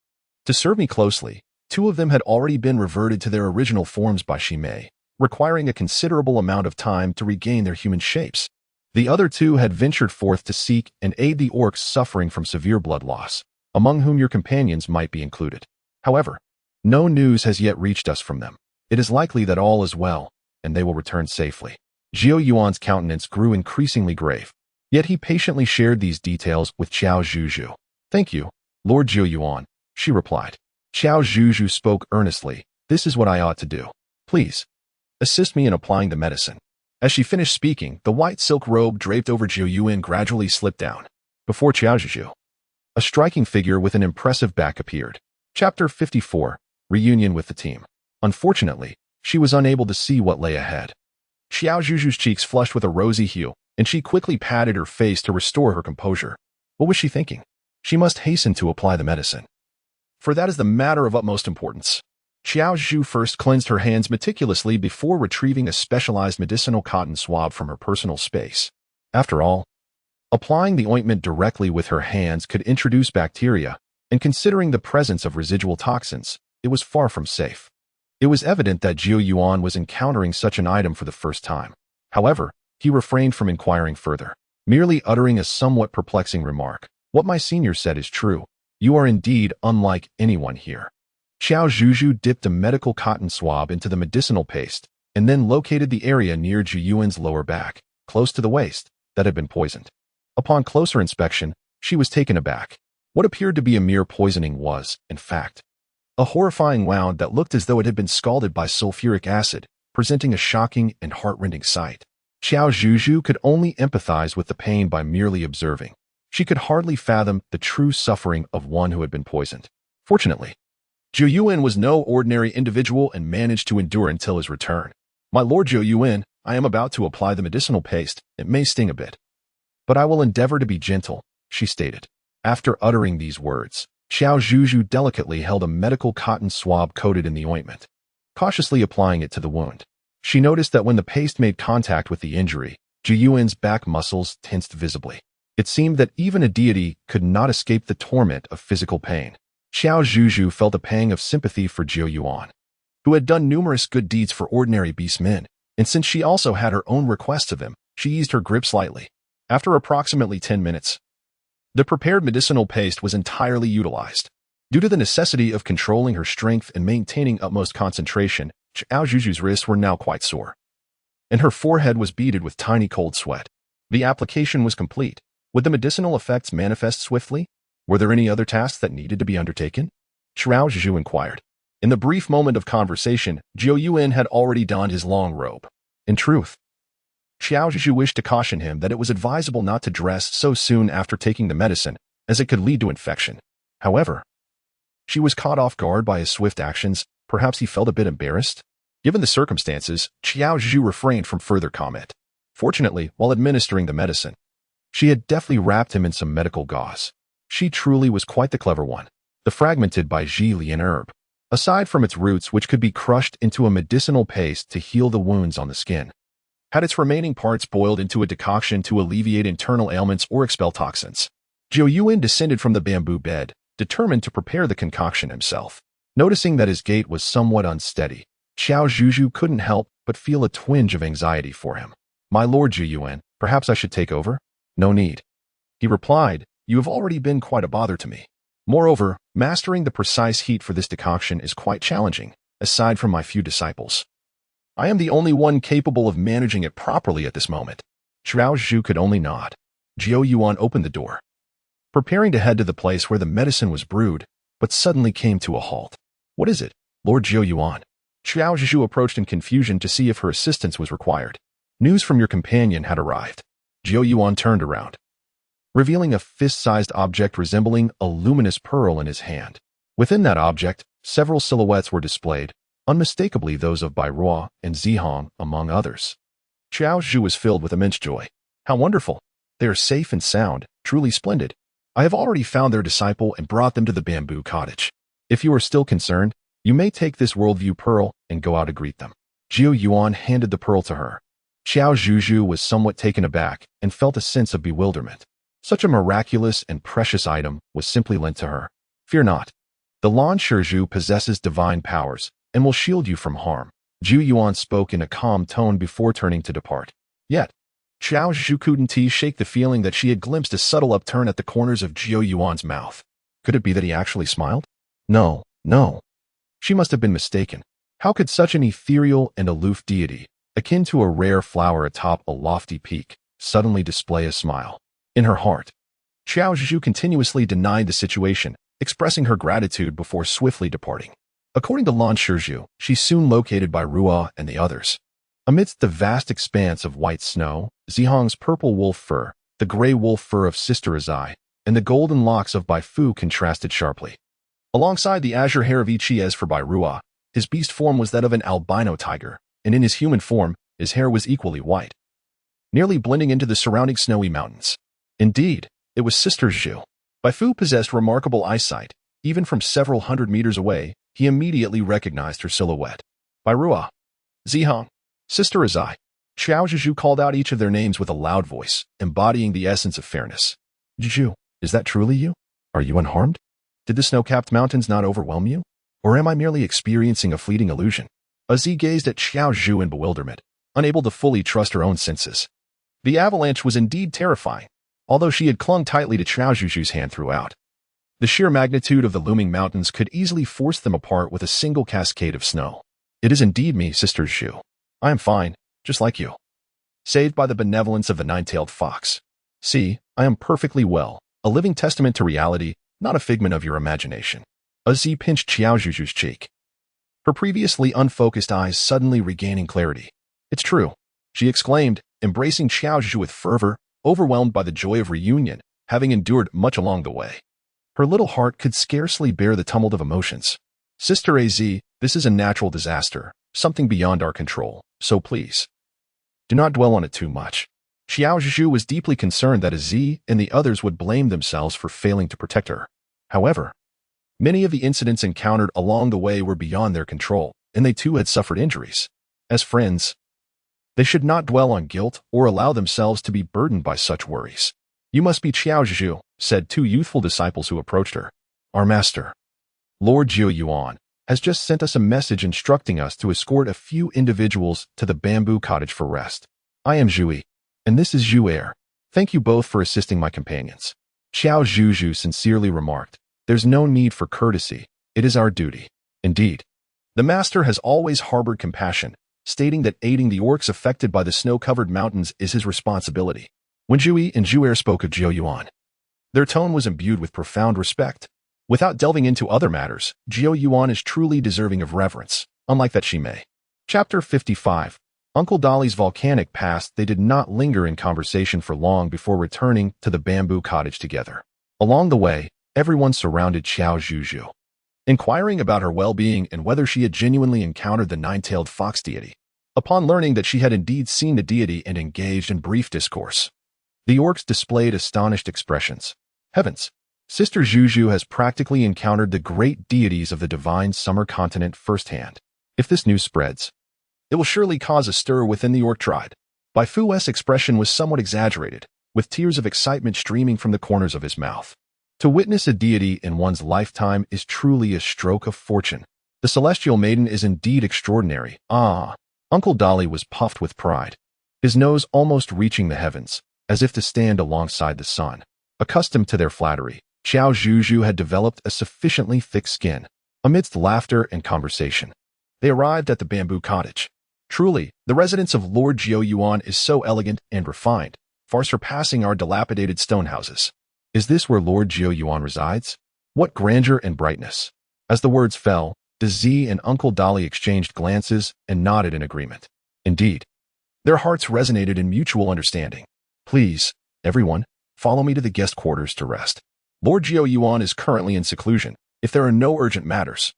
To serve me closely, 2 of them had already been reverted to their original forms by Mei, requiring a considerable amount of time to regain their human shapes. The other 2 had ventured forth to seek and aid the orcs suffering from severe blood loss, among whom your companions might be included. However, no news has yet reached us from them. It is likely that all is well, and they will return safely. Qiao Yuan's countenance grew increasingly grave, yet he patiently shared these details with Qiao Zhuzhu. Thank you, Lord Qiao Yuan, she replied. Qiao Zhuzhu spoke earnestly. This is what I ought to do. Please, assist me in applying the medicine. As she finished speaking, the white silk robe draped over Qiao Yuan gradually slipped down. Before Qiao Zhuzhu, a striking figure with an impressive back appeared. Chapter 54. reunion with the team. Unfortunately, she was unable to see what lay ahead. Qiao Zhuzhu's cheeks flushed with a rosy hue, and she quickly patted her face to restore her composure. What was she thinking? She must hasten to apply the medicine, for that is the matter of utmost importance. Qiao Zhuzhu first cleansed her hands meticulously before retrieving a specialized medicinal cotton swab from her personal space. After all, applying the ointment directly with her hands could introduce bacteria, and considering the presence of residual toxins, it was far from safe. It was evident that Zhou Yuan was encountering such an item for the first time. However, he refrained from inquiring further, merely uttering a somewhat perplexing remark. What my senior said is true. You are indeed unlike anyone here. Qiao Zhuzhu dipped a medical cotton swab into the medicinal paste and then located the area near Zhu Yuan's lower back, close to the waist, that had been poisoned. Upon closer inspection, she was taken aback. What appeared to be a mere poisoning was, in fact, a horrifying wound that looked as though it had been scalded by sulfuric acid, presenting a shocking and heart-rending sight. Qiao Zhuzhu could only empathize with the pain by merely observing. She could hardly fathom the true suffering of one who had been poisoned. Fortunately, Zhu Yuan was no ordinary individual and managed to endure until his return. My lord Zhu Yuan, I am about to apply the medicinal paste. It may sting a bit, but I will endeavor to be gentle, she stated. After uttering these words, Qiao Zhuzhu delicately held a medical cotton swab coated in the ointment, cautiously applying it to the wound. She noticed that when the paste made contact with the injury, Zhu Yuan's back muscles tensed visibly. It seemed that even a deity could not escape the torment of physical pain. Qiao Zhuzhu felt a pang of sympathy for Zhou Yuan, who had done numerous good deeds for ordinary beastmen, and since she also had her own requests of him, she eased her grip slightly. After approximately 10 minutes, the prepared medicinal paste was entirely utilized. Due to the necessity of controlling her strength and maintaining utmost concentration, Qiao Zhuzhu's wrists were now quite sore, and her forehead was beaded with tiny cold sweat. The application was complete. Would the medicinal effects manifest swiftly? Were there any other tasks that needed to be undertaken? Qiao Zhuzhu inquired. In the brief moment of conversation, Zhou Yuan had already donned his long robe. In truth, Qiao Zhuzhu wished to caution him that it was advisable not to dress so soon after taking the medicine, as it could lead to infection. However, she was caught off guard by his swift actions. Perhaps he felt a bit embarrassed. Given the circumstances, Qiao Zhuzhu refrained from further comment. Fortunately, while administering the medicine, she had deftly wrapped him in some medical gauze. She truly was quite the clever one. The fragmented by Ji Lian herb, aside from its roots which could be crushed into a medicinal paste to heal the wounds on the skin, had its remaining parts boiled into a decoction to alleviate internal ailments or expel toxins. Zhou Yuan descended from the bamboo bed, determined to prepare the concoction himself. Noticing that his gait was somewhat unsteady, Qiao Zhuzhu couldn't help but feel a twinge of anxiety for him. My lord Zhu Yuan, perhaps I should take over? No need, he replied. You have already been quite a bother to me. Moreover, mastering the precise heat for this decoction is quite challenging, aside from my few disciples. I am the only one capable of managing it properly at this moment. Qiao Zhuzhu could only nod. Zhou Yuan opened the door, preparing to head to the place where the medicine was brewed, but suddenly came to a halt. What is it, Lord Zhou Yuan? Qiao Zhuzhu approached in confusion to see if her assistance was required. News from your companion had arrived. Zhou Yuan turned around, revealing a fist-sized object resembling a luminous pearl in his hand. Within that object, several silhouettes were displayed, unmistakably those of Bairuo and Zihong, among others. Qiao Zhuzhu was filled with immense joy. How wonderful! They are safe and sound, truly splendid. I have already found their disciple and brought them to the bamboo cottage. If you are still concerned, you may take this worldview pearl and go out to greet them. Zhou Yuan handed the pearl to her. Qiao Zhuzhu was somewhat taken aback and felt a sense of bewilderment. Such a miraculous and precious item was simply lent to her. Fear not. The Lan Shizhu possesses divine powers and will shield you from harm. Zhu Yuan spoke in a calm tone before turning to depart. Yet, Qiao Zhuzhu couldn't shake the feeling that she had glimpsed a subtle upturn at the corners of Zhou Yuan's mouth. Could it be that he actually smiled? No. She must have been mistaken. How could such an ethereal and aloof deity, akin to a rare flower atop a lofty peak, suddenly display a smile? In her heart, Qiao Zhuzhu continuously denied the situation, expressing her gratitude before swiftly departing. According to Lan Shizhu, she soon located Bairuo and the others. Amidst the vast expanse of white snow, Zihong's purple wolf fur, the gray wolf fur of Sister Azai, and the golden locks of Baifu contrasted sharply. Alongside the azure hair of Qiao for Bairua, his beast form was that of an albino tiger, and in his human form, his hair was equally white, nearly blending into the surrounding snowy mountains. Indeed, it was Sister Zhu. Baifu possessed remarkable eyesight. Even from several hundred meters away, he immediately recognized her silhouette. Bairua, Zihang, Sister Azai. Qiao Zhuzhu called out each of their names with a loud voice, embodying the essence of fairness. Zhuzhu, is that truly you? Are you unharmed? Did the snow-capped mountains not overwhelm you? Or am I merely experiencing a fleeting illusion? Azai gazed at Qiao Zhuzhu in bewilderment, unable to fully trust her own senses. The avalanche was indeed terrifying, although she had clung tightly to Qiao Zhuzhu's hand throughout. The sheer magnitude of the looming mountains could easily force them apart with a single cascade of snow. It is indeed me, Sister Zhu. I am fine, just like you. Saved by the benevolence of the nine-tailed fox. See, I am perfectly well, a living testament to reality, not a figment of your imagination. Azai pinched Qiao Zhuzhu's cheek, her previously unfocused eyes suddenly regaining clarity. It's true, she exclaimed, embracing Qiao Zhuzhu with fervor, overwhelmed by the joy of reunion, having endured much along the way. Her little heart could scarcely bear the tumult of emotions. Sister Azai, this is a natural disaster, something beyond our control, so please, do not dwell on it too much. Qiao Zhuzhu was deeply concerned that Azai and the others would blame themselves for failing to protect her. However, many of the incidents encountered along the way were beyond their control, and they too had suffered injuries. As friends, they should not dwell on guilt or allow themselves to be burdened by such worries. You must be Qiao Zhuzhu, said two youthful disciples who approached her. Our master, Lord Jiu Yuan, has just sent us a message instructing us to escort a few individuals to the bamboo cottage for rest. I am Zhui, and this is Zhu Er. Thank you both for assisting my companions. Qiao Zhuzhu sincerely remarked, there's no need for courtesy. It is our duty. Indeed, the master has always harbored compassion, stating that aiding the orcs affected by the snow-covered mountains is his responsibility. When Zhui and Zhu Er spoke of Jiu Yuan, their tone was imbued with profound respect. Without delving into other matters, Jiu Yuan is truly deserving of reverence, unlike that she may. Chapter 55. Uncle Dolly's volcanic past. They did not linger in conversation for long before returning to the bamboo cottage together. Along the way, everyone surrounded Qiao Zhuzhu, inquiring about her well-being and whether she had genuinely encountered the nine-tailed fox deity. Upon learning that she had indeed seen the deity and engaged in brief discourse, the orcs displayed astonished expressions. Heavens! Sister Zhuzhu has practically encountered the great deities of the divine summer continent firsthand. If this news spreads, it will surely cause a stir within the orc tribe. Baifu's expression was somewhat exaggerated, with tears of excitement streaming from the corners of his mouth. To witness a deity in one's lifetime is truly a stroke of fortune. The celestial maiden is indeed extraordinary. Ah! Uncle Dolly was puffed with pride, his nose almost reaching the heavens, as if to stand alongside the sun. Accustomed to their flattery, Qiao Zhuzhu had developed a sufficiently thick skin. Amidst laughter and conversation, they arrived at the bamboo cottage. Truly, the residence of Lord Jiu Yuan is so elegant and refined, far surpassing our dilapidated stone houses. Is this where Lord Jiu Yuan resides? What grandeur and brightness! As the words fell, Azai and Uncle Dolly exchanged glances and nodded in agreement. Indeed, their hearts resonated in mutual understanding. Please, everyone, follow me to the guest quarters to rest. Lord Jiu Yuan is currently in seclusion. If there are no urgent matters,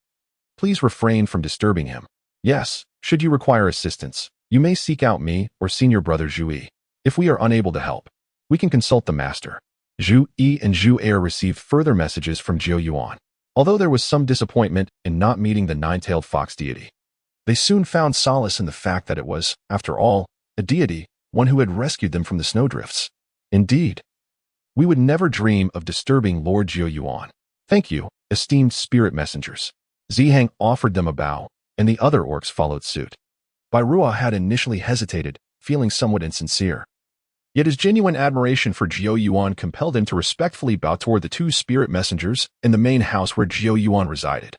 please refrain from disturbing him. Yes, should you require assistance, you may seek out me or senior brother Zhui. If we are unable to help, we can consult the master. Zhu Yi and Zhu Er received further messages from Jiu Yuan. Although there was some disappointment in not meeting the nine-tailed fox deity, they soon found solace in the fact that it was, after all, a deity, one who had rescued them from the snowdrifts. Indeed, we would never dream of disturbing Lord Jiu Yuan. Thank you, esteemed spirit messengers. Zihang offered them a bow, and the other orcs followed suit. Bairua had initially hesitated, feeling somewhat insincere. Yet his genuine admiration for Jiu Yuan compelled him to respectfully bow toward the two spirit messengers in the main house where Jiu Yuan resided.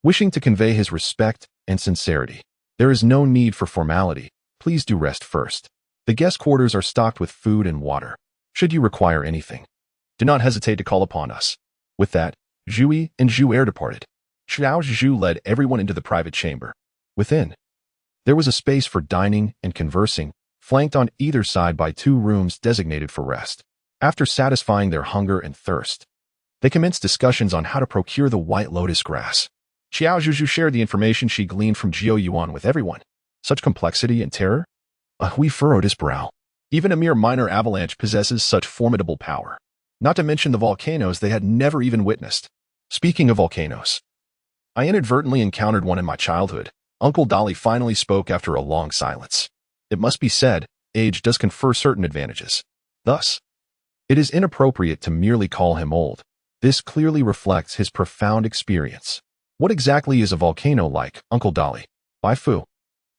Wishing to convey his respect and sincerity, there is no need for formality. Please do rest first. The guest quarters are stocked with food and water. Should you require anything, do not hesitate to call upon us. With that, Zhui and Zhu Er departed. Qiao Zhuzhu led everyone into the private chamber. Within, there was a space for dining and conversing, flanked on either side by two rooms designated for rest. After satisfying their hunger and thirst, They commenced discussions on how to procure the white lotus grass. Qiao Zhuzhu shared the information she gleaned from Qiao Yuan with everyone. Such complexity and terror? Hui furrowed his brow. Even a mere minor avalanche possesses such formidable power. Not to mention the volcanoes they had never even witnessed. Speaking of volcanoes, I inadvertently encountered one in my childhood. Uncle Dolly finally spoke after a long silence. It must be said, age does confer certain advantages. Thus, it is inappropriate to merely call him old. This clearly reflects his profound experience. What exactly is a volcano like, Uncle Dolly? Fu,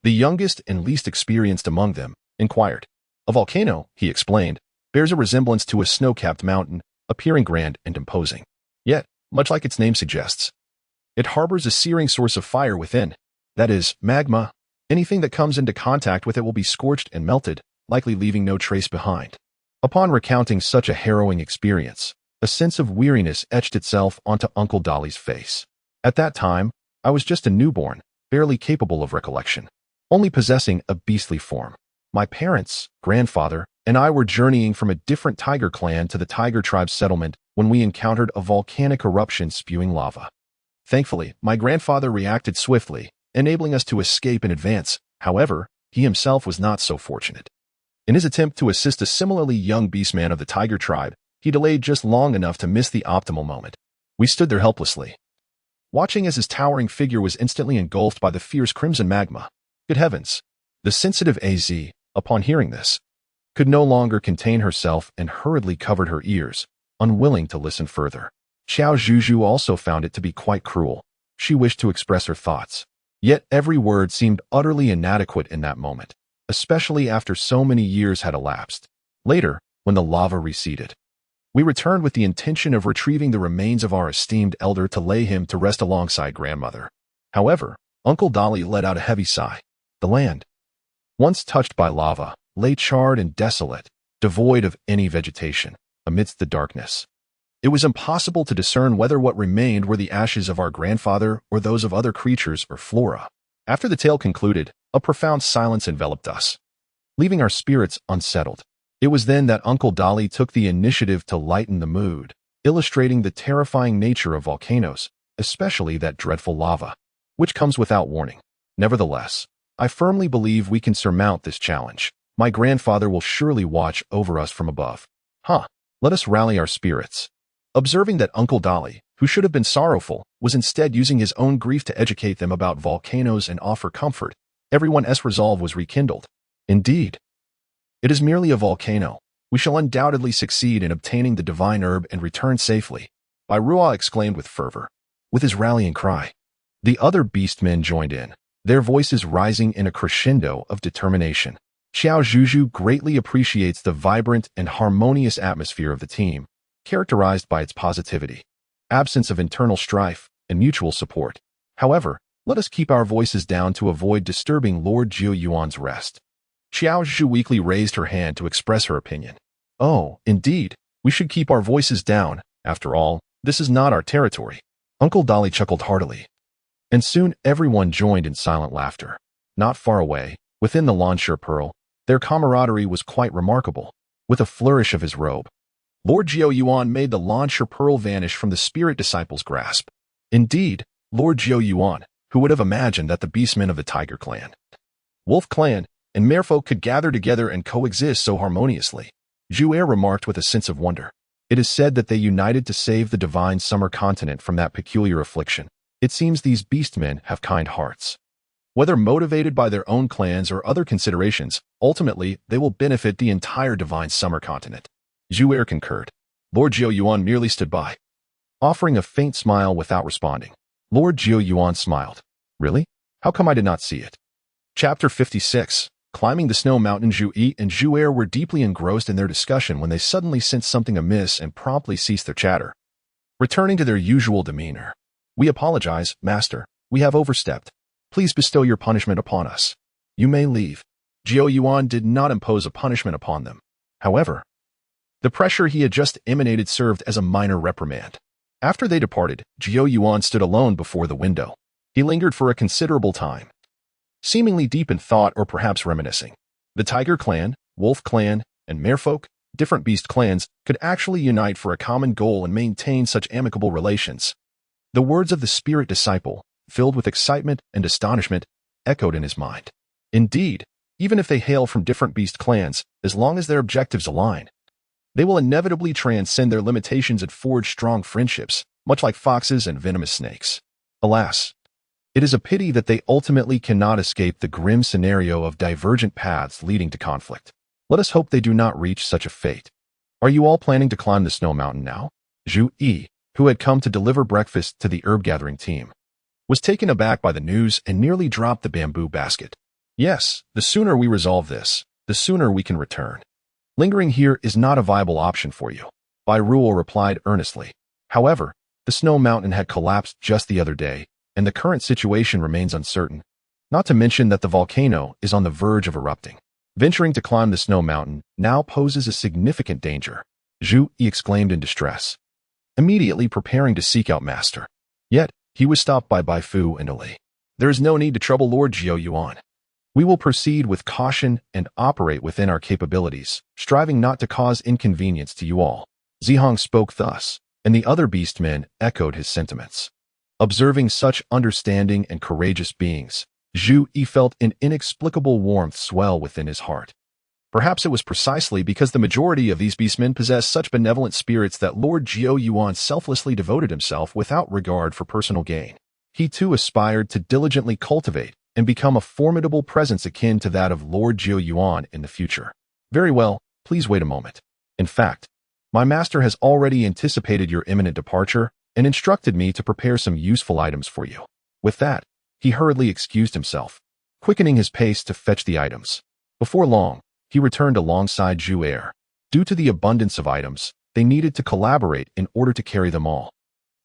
the youngest and least experienced among them, inquired. A volcano, he explained, bears a resemblance to a snow-capped mountain, appearing grand and imposing. Yet, much like its name suggests, it harbors a searing source of fire within. That is, magma. Anything that comes into contact with it will be scorched and melted, likely leaving no trace behind. Upon recounting such a harrowing experience, a sense of weariness etched itself onto Uncle Dolly's face. At that time, I was just a newborn, barely capable of recollection, only possessing a beastly form. My parents, grandfather, and I were journeying from a different tiger clan to the tiger tribe's settlement when we encountered a volcanic eruption spewing lava. Thankfully, my grandfather reacted swiftly, enabling us to escape in advance. However, he himself was not so fortunate. In his attempt to assist a similarly young beastman of the tiger tribe, he delayed just long enough to miss the optimal moment. We stood there helplessly, watching as his towering figure was instantly engulfed by the fierce crimson magma. Good heavens! The sensitive AZ, upon hearing this, could no longer contain herself and hurriedly covered her ears, unwilling to listen further. Qiao Zhuzhu also found it to be quite cruel. She wished to express her thoughts. Yet every word seemed utterly inadequate in that moment, especially after so many years had elapsed. Later, when the lava receded, we returned with the intention of retrieving the remains of our esteemed elder to lay him to rest alongside grandmother. However, Uncle Dolly let out a heavy sigh. The land, once touched by lava, lay charred and desolate, devoid of any vegetation, amidst the darkness. It was impossible to discern whether what remained were the ashes of our grandfather or those of other creatures or flora. After the tale concluded, a profound silence enveloped us, leaving our spirits unsettled. It was then that Uncle Dolly took the initiative to lighten the mood, illustrating the terrifying nature of volcanoes, especially that dreadful lava, which comes without warning. Nevertheless, I firmly believe we can surmount this challenge. My grandfather will surely watch over us from above. Let us rally our spirits. Observing that Uncle Dolly, who should have been sorrowful, was instead using his own grief to educate them about volcanoes and offer comfort, everyone's resolve was rekindled. Indeed, it is merely a volcano. We shall undoubtedly succeed in obtaining the divine herb and return safely. Ruah exclaimed with fervor. With his rallying cry, the other beastmen joined in, their voices rising in a crescendo of determination. Qiao Zhuzhu greatly appreciates the vibrant and harmonious atmosphere of the team, characterized by its positivity, absence of internal strife, and mutual support. However, let us keep our voices down to avoid disturbing Lord Qiao Yuan's rest. Qiao Zhuzhu weakly raised her hand to express her opinion. Oh, indeed, we should keep our voices down. After all, this is not our territory. Uncle Dolly chuckled heartily. And soon everyone joined in silent laughter. Not far away, within the Lansher Pearl, their camaraderie was quite remarkable. With a flourish of his robe, Lord Qiao Yuan made the Lansher Pearl vanish from the spirit disciple's grasp. Indeed, Lord Qiao Yuan, who would have imagined that the beastmen of the Tiger Clan, Wolf Clan, and Merfolk could gather together and coexist so harmoniously? Zhu'er remarked with a sense of wonder. It is said that they united to save the divine summer continent from that peculiar affliction. It seems these beastmen have kind hearts. Whether motivated by their own clans or other considerations, ultimately they will benefit the entire divine summer continent. Zhu'er concurred. Lord Qiao Yuan merely stood by, offering a faint smile without responding. Lord Qiao Yuan smiled. Really? How come I did not see it? Chapter 56. Climbing the snow mountain. Zhu and Zhu'er were deeply engrossed in their discussion when they suddenly sensed something amiss and promptly ceased their chatter, returning to their usual demeanor. We apologize, Master. We have overstepped. Please bestow your punishment upon us. You may leave. Qiao Yuan did not impose a punishment upon them. However, the pressure he had just emanated served as a minor reprimand. After they departed, Qiao Yuan stood alone before the window. He lingered for a considerable time, seemingly deep in thought or perhaps reminiscing. The Tiger Clan, Wolf Clan, and Merfolk, different beast clans could actually unite for a common goal and maintain such amicable relations. The words of the spirit disciple, filled with excitement and astonishment, echoed in his mind. Indeed, even if they hail from different beast clans, as long as their objectives align, they will inevitably transcend their limitations and forge strong friendships, much like foxes and venomous snakes. Alas, it is a pity that they ultimately cannot escape the grim scenario of divergent paths leading to conflict. Let us hope they do not reach such a fate. Are you all planning to climb the snow mountain now? Zhu Yi, who had come to deliver breakfast to the herb-gathering team, was taken aback by the news and nearly dropped the bamboo basket. Yes, the sooner we resolve this, the sooner we can return. Lingering here is not a viable option for you, Bai Ruo replied earnestly. However, the snow mountain had collapsed just the other day, and the current situation remains uncertain, not to mention that the volcano is on the verge of erupting. Venturing to climb the snow mountain now poses a significant danger, Zhu Yi exclaimed in distress, immediately preparing to seek out Master. Yet, he was stopped by Bai Fu and Ali. There is no need to trouble Lord Qiao Yuan. We will proceed with caution and operate within our capabilities, striving not to cause inconvenience to you all. Zihong spoke thus, and the other beastmen echoed his sentiments. Observing such understanding and courageous beings, Zhu Yi felt an inexplicable warmth swell within his heart. Perhaps it was precisely because the majority of these beastmen possessed such benevolent spirits that Lord Qiao Yuan selflessly devoted himself without regard for personal gain. He too aspired to diligently cultivate and become a formidable presence akin to that of Lord Qiao Yuan in the future. Very well, please wait a moment. In fact, my master has already anticipated your imminent departure and instructed me to prepare some useful items for you. With that, he hurriedly excused himself, quickening his pace to fetch the items. Before long, he returned alongside Zhu Er. Due to the abundance of items, they needed to collaborate in order to carry them all.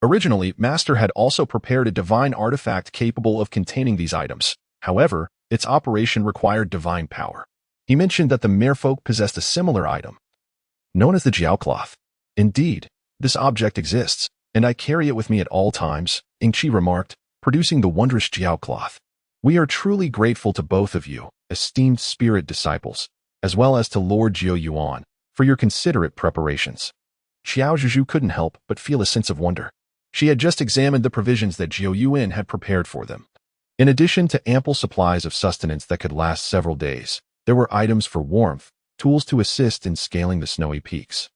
Originally, Master had also prepared a divine artifact capable of containing these items. However, its operation required divine power. He mentioned that the merfolk possessed a similar item, known as the Jiao cloth. Indeed, this object exists, and I carry it with me at all times, Ingqi remarked, producing the wondrous Jiao cloth. We are truly grateful to both of you, esteemed spirit disciples, as well as to Lord Qiao Yuan, for your considerate preparations. Qiao Zhuzhu couldn't help but feel a sense of wonder. She had just examined the provisions that Qiao Yuan had prepared for them. In addition to ample supplies of sustenance that could last several days, there were items for warmth, tools to assist in scaling the snowy peaks,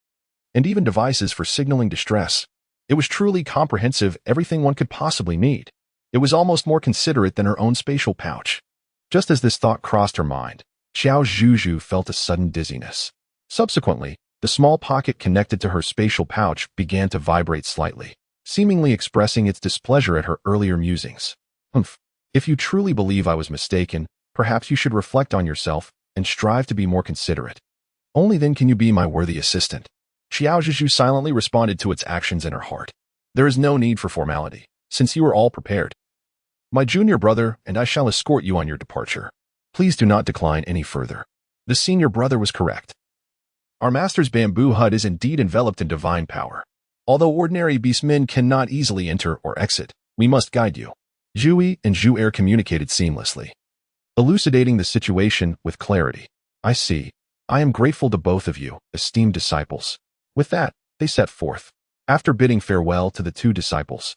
and even devices for signaling distress. It was truly comprehensive, everything one could possibly need. It was almost more considerate than her own spatial pouch. Just as this thought crossed her mind, Qiao Zhuzhu felt a sudden dizziness. Subsequently, the small pocket connected to her spatial pouch began to vibrate slightly, seemingly expressing its displeasure at her earlier musings. If you truly believe I was mistaken, perhaps you should reflect on yourself and strive to be more considerate. Only then can you be my worthy assistant. Qiao Zhuzhu silently responded to its actions in her heart. There is no need for formality, since you are all prepared. My junior brother and I shall escort you on your departure. Please do not decline any further. The senior brother was correct. Our master's bamboo hut is indeed enveloped in divine power. Although ordinary beastmen cannot easily enter or exit, we must guide you. Zhu Yi and Zhu Er communicated seamlessly, elucidating the situation with clarity. I see. I am grateful to both of you, esteemed disciples. With that, they set forth. After bidding farewell to the two disciples,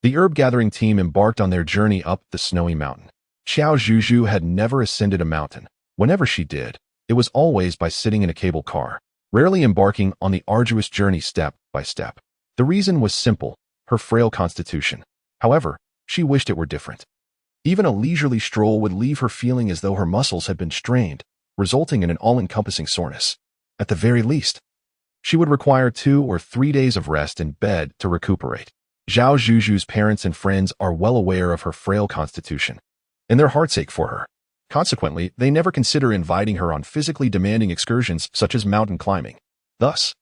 the herb-gathering team embarked on their journey up the snowy mountain. Qiao Zhuzhu had never ascended a mountain. Whenever she did, it was always by sitting in a cable car, rarely embarking on the arduous journey step by step. The reason was simple, her frail constitution. However, she wished it were different. Even a leisurely stroll would leave her feeling as though her muscles had been strained, resulting in an all-encompassing soreness. At the very least, she would require 2 or 3 days of rest in bed to recuperate. Qiao Zhuzhu's parents and friends are well aware of her frail constitution, and their hearts ache for her. Consequently, they never consider inviting her on physically demanding excursions such as mountain climbing. Thus,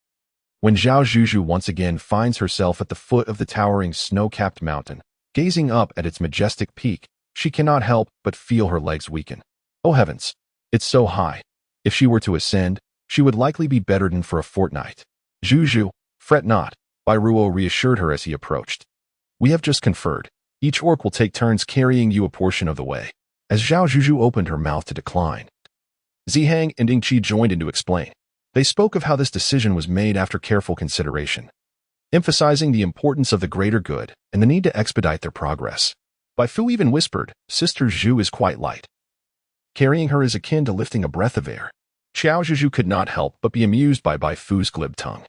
when Qiao Zhuzhu once again finds herself at the foot of the towering snow-capped mountain, gazing up at its majestic peak, she cannot help but feel her legs weaken. Oh heavens, it's so high. If she were to ascend, she would likely be bedridden for a fortnight. Zhuzhu, fret not, Bai Ruo reassured her as he approached. We have just conferred. Each orc will take turns carrying you a portion of the way. As Qiao Zhuzhu opened her mouth to decline, Zihang and Ingqi joined in to explain. They spoke of how this decision was made after careful consideration, emphasizing the importance of the greater good and the need to expedite their progress. Bai Fu even whispered, Sister Zhu is quite light. Carrying her is akin to lifting a breath of air. Qiao Zhuzhu could not help but be amused by Bai Fu's glib tongue.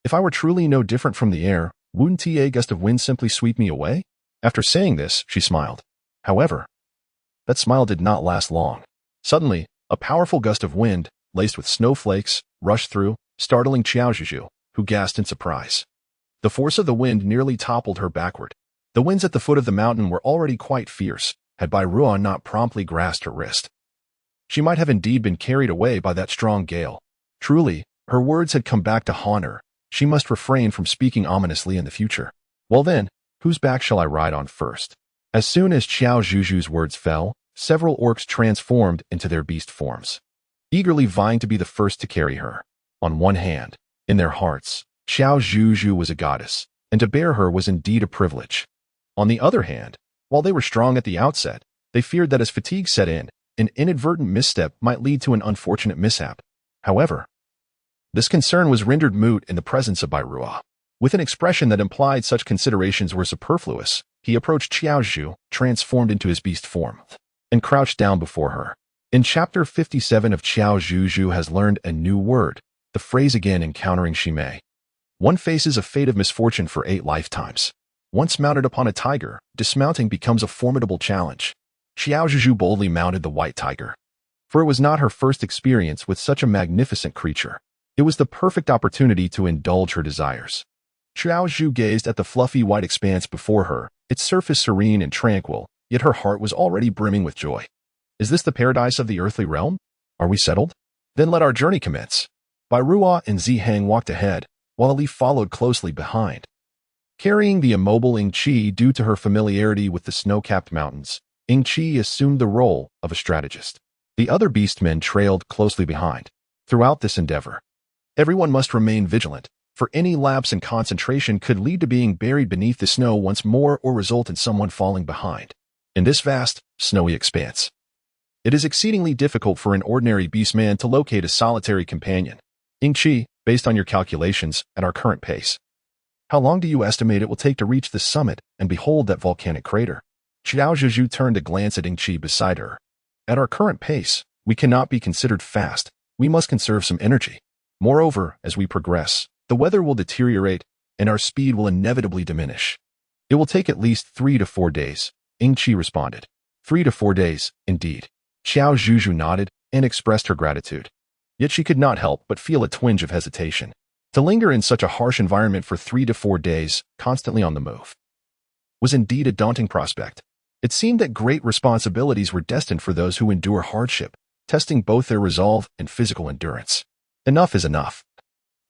If I were truly no different from the air, wouldn't a gust of wind simply sweep me away? After saying this, she smiled. However, that smile did not last long. Suddenly, a powerful gust of wind, laced with snowflakes, rushed through, startling Qiao Zhuzhu, who gasped in surprise. The force of the wind nearly toppled her backward. The winds at the foot of the mountain were already quite fierce, had Bai Ruan not promptly grasped her wrist. She might have indeed been carried away by that strong gale. Truly, her words had come back to haunt her. She must refrain from speaking ominously in the future. Well then, whose back shall I ride on first? As soon as Qiao Zhuzhu's words fell, several orcs transformed into their beast forms, eagerly vying to be the first to carry her. On one hand, in their hearts, Qiao Zhuzhu was a goddess, and to bear her was indeed a privilege. On the other hand, while they were strong at the outset, they feared that as fatigue set in, an inadvertent misstep might lead to an unfortunate mishap. However, this concern was rendered moot in the presence of Bai Ruan. With an expression that implied such considerations were superfluous, he approached Qiao Zhu, transformed into his beast form, and crouched down before her. In Chapter 57 of Qiao Zhuzhu has learned a new word, the phrase again encountering Shimei. One faces a fate of misfortune for 8 lifetimes. Once mounted upon a tiger, dismounting becomes a formidable challenge. Qiao Zhuzhu boldly mounted the white tiger. For it was not her first experience with such a magnificent creature. It was the perfect opportunity to indulge her desires. Qiao Zhuzhu gazed at the fluffy white expanse before her, its surface serene and tranquil, yet her heart was already brimming with joy. Is this the paradise of the earthly realm? Are we settled? Then let our journey commence. Bai Ruan and Zihang walked ahead, while Ali followed closely behind. Carrying the immobile Ying Qi due to her familiarity with the snow-capped mountains, Ying Qi assumed the role of a strategist. The other beastmen trailed closely behind. Throughout this endeavor, everyone must remain vigilant, for any lapse in concentration could lead to being buried beneath the snow once more or result in someone falling behind. In this vast, snowy expanse, it is exceedingly difficult for an ordinary beastman to locate a solitary companion. Ying Qi, based on your calculations, at our current pace, how long do you estimate it will take to reach the summit and behold that volcanic crater? Qiao Zhuzhu turned to glance at Ying Qi beside her. At our current pace, we cannot be considered fast. We must conserve some energy. Moreover, as we progress, the weather will deteriorate, and our speed will inevitably diminish. It will take at least 3 to 4 days, Ying Qi responded. 3 to 4 days, indeed. Qiao Zhuzhu nodded and expressed her gratitude. Yet she could not help but feel a twinge of hesitation. To linger in such a harsh environment for 3 to 4 days, constantly on the move, was indeed a daunting prospect. It seemed that great responsibilities were destined for those who endure hardship, testing both their resolve and physical endurance. Enough is enough.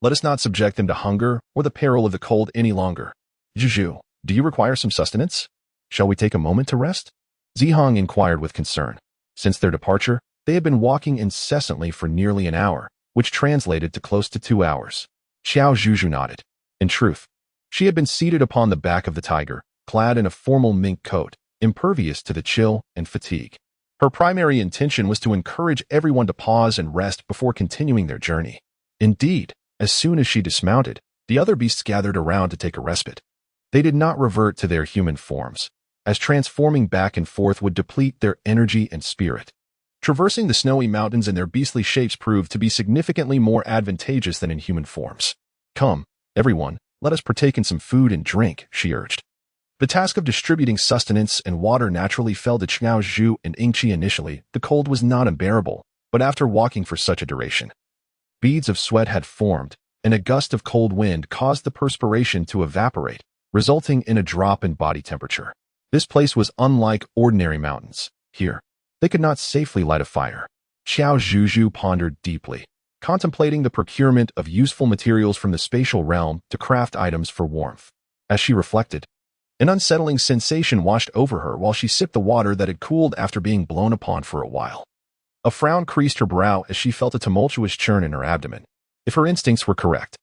Let us not subject them to hunger or the peril of the cold any longer. Zhuzhu, do you require some sustenance? Shall we take a moment to rest? Zihang inquired with concern. Since their departure, they had been walking incessantly for nearly an hour, which translated to close to 2 hours. Qiao Zhuzhu nodded. In truth, she had been seated upon the back of the tiger, clad in a formal mink coat, impervious to the chill and fatigue. Her primary intention was to encourage everyone to pause and rest before continuing their journey. Indeed, as soon as she dismounted, the other beasts gathered around to take a respite. They did not revert to their human forms, as transforming back and forth would deplete their energy and spirit. Traversing the snowy mountains in their beastly shapes proved to be significantly more advantageous than in human forms. Come, everyone, let us partake in some food and drink, she urged. The task of distributing sustenance and water naturally fell to Qiao Zhuzhu and Ying Qi initially. The cold was not unbearable, but after walking for such a duration, beads of sweat had formed, and a gust of cold wind caused the perspiration to evaporate, resulting in a drop in body temperature. This place was unlike ordinary mountains. Here, they could not safely light a fire. Qiao Zhuzhu pondered deeply, contemplating the procurement of useful materials from the spatial realm to craft items for warmth. As she reflected, an unsettling sensation washed over her while she sipped the water that had cooled after being blown upon for a while. A frown creased her brow as she felt a tumultuous churn in her abdomen. If her instincts were correct,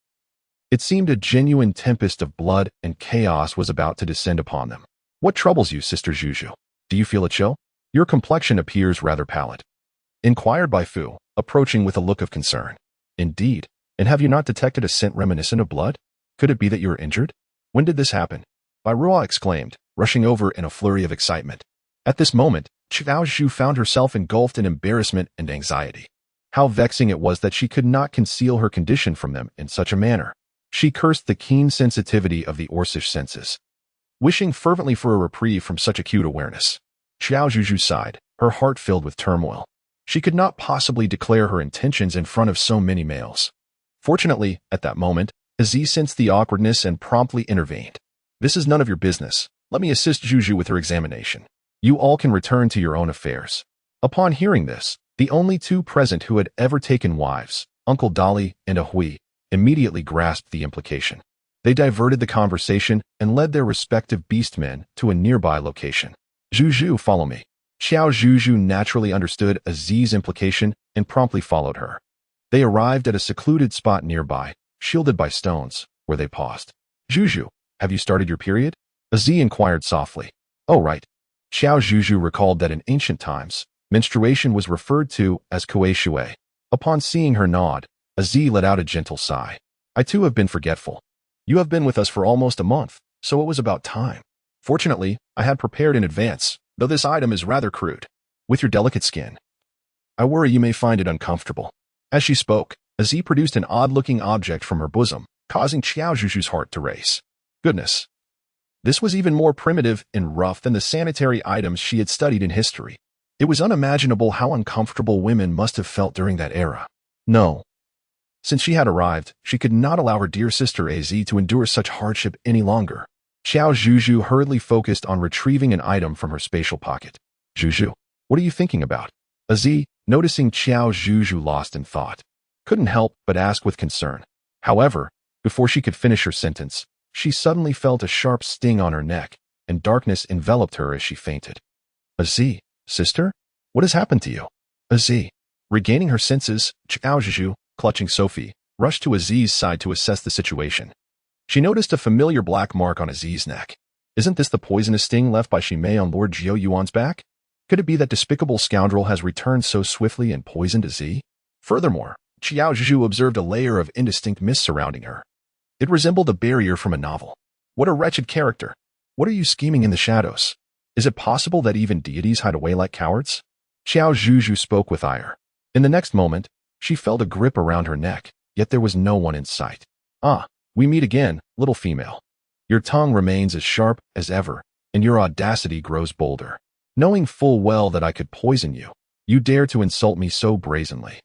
it seemed a genuine tempest of blood and chaos was about to descend upon them. What troubles you, Sister Zhuzhu? Do you feel a chill? Your complexion appears rather pallid, inquired Bai Fu, approaching with a look of concern. Indeed, And have you not detected a scent reminiscent of blood? Could it be that you are injured? When did this happen? Bairuo exclaimed, rushing over in a flurry of excitement. At this moment, Qiao Zhuzhu found herself engulfed in embarrassment and anxiety. How vexing it was that she could not conceal her condition from them in such a manner. She cursed the keen sensitivity of the orcish senses, wishing fervently for a reprieve from such acute awareness. Qiao Zhuzhu sighed, her heart filled with turmoil. She could not possibly declare her intentions in front of so many males. Fortunately, at that moment, Aziz sensed the awkwardness and promptly intervened. This is none of your business. Let me assist Zhuzhu with her examination. You all can return to your own affairs. Upon hearing this, the only two present who had ever taken wives, Uncle Dolly and Ahui, immediately grasped the implication. They diverted the conversation and led their respective beastmen to a nearby location. Zhuzhu, follow me. Qiao Zhuzhu naturally understood Aziz's implication and promptly followed her. They arrived at a secluded spot nearby, shielded by stones, where they paused. Zhuzhu, have you started your period? Aziz inquired softly. Oh, right. Qiao Zhuzhu recalled that in ancient times, menstruation was referred to as kuei shui. Upon seeing her nod, Aziz let out a gentle sigh. I too have been forgetful. You have been with us for almost a month, so it was about time. Fortunately, I had prepared in advance, though this item is rather crude. With your delicate skin, I worry you may find it uncomfortable. As she spoke, Aziz produced an odd-looking object from her bosom, causing Qiao Zhuzhu's heart to race. Goodness. This was even more primitive and rough than the sanitary items she had studied in history. It was unimaginable how uncomfortable women must have felt during that era. No. Since she had arrived, she could not allow her dear sister Az to endure such hardship any longer. Qiao Zhuzhu hurriedly focused on retrieving an item from her spatial pocket. Zhuzhu, what are you thinking about? Az, noticing Qiao Zhuzhu lost in thought, couldn't help but ask with concern. However, before she could finish her sentence, she suddenly felt a sharp sting on her neck, and darkness enveloped her as she fainted. Az, sister? What has happened to you? Az. Regaining her senses, Qiao Zhuzhu, clutching Sophie, rushed to Aziz's side to assess the situation. She noticed a familiar black mark on Aziz's neck. Isn't this the poisonous sting left by Shimei on Lord Jiao Yuan's back? Could it be that despicable scoundrel has returned so swiftly and poisoned Az? Furthermore, Qiao Zhuzhu observed a layer of indistinct mist surrounding her. It resembled a barrier from a novel. What a wretched character! What are you scheming in the shadows? Is it possible that even deities hide away like cowards? Qiao Zhuzhu spoke with ire. In the next moment, she felt a grip around her neck, yet there was no one in sight. Ah, we meet again, little female. Your tongue remains as sharp as ever, and your audacity grows bolder. Knowing full well that I could poison you, you dare to insult me so brazenly.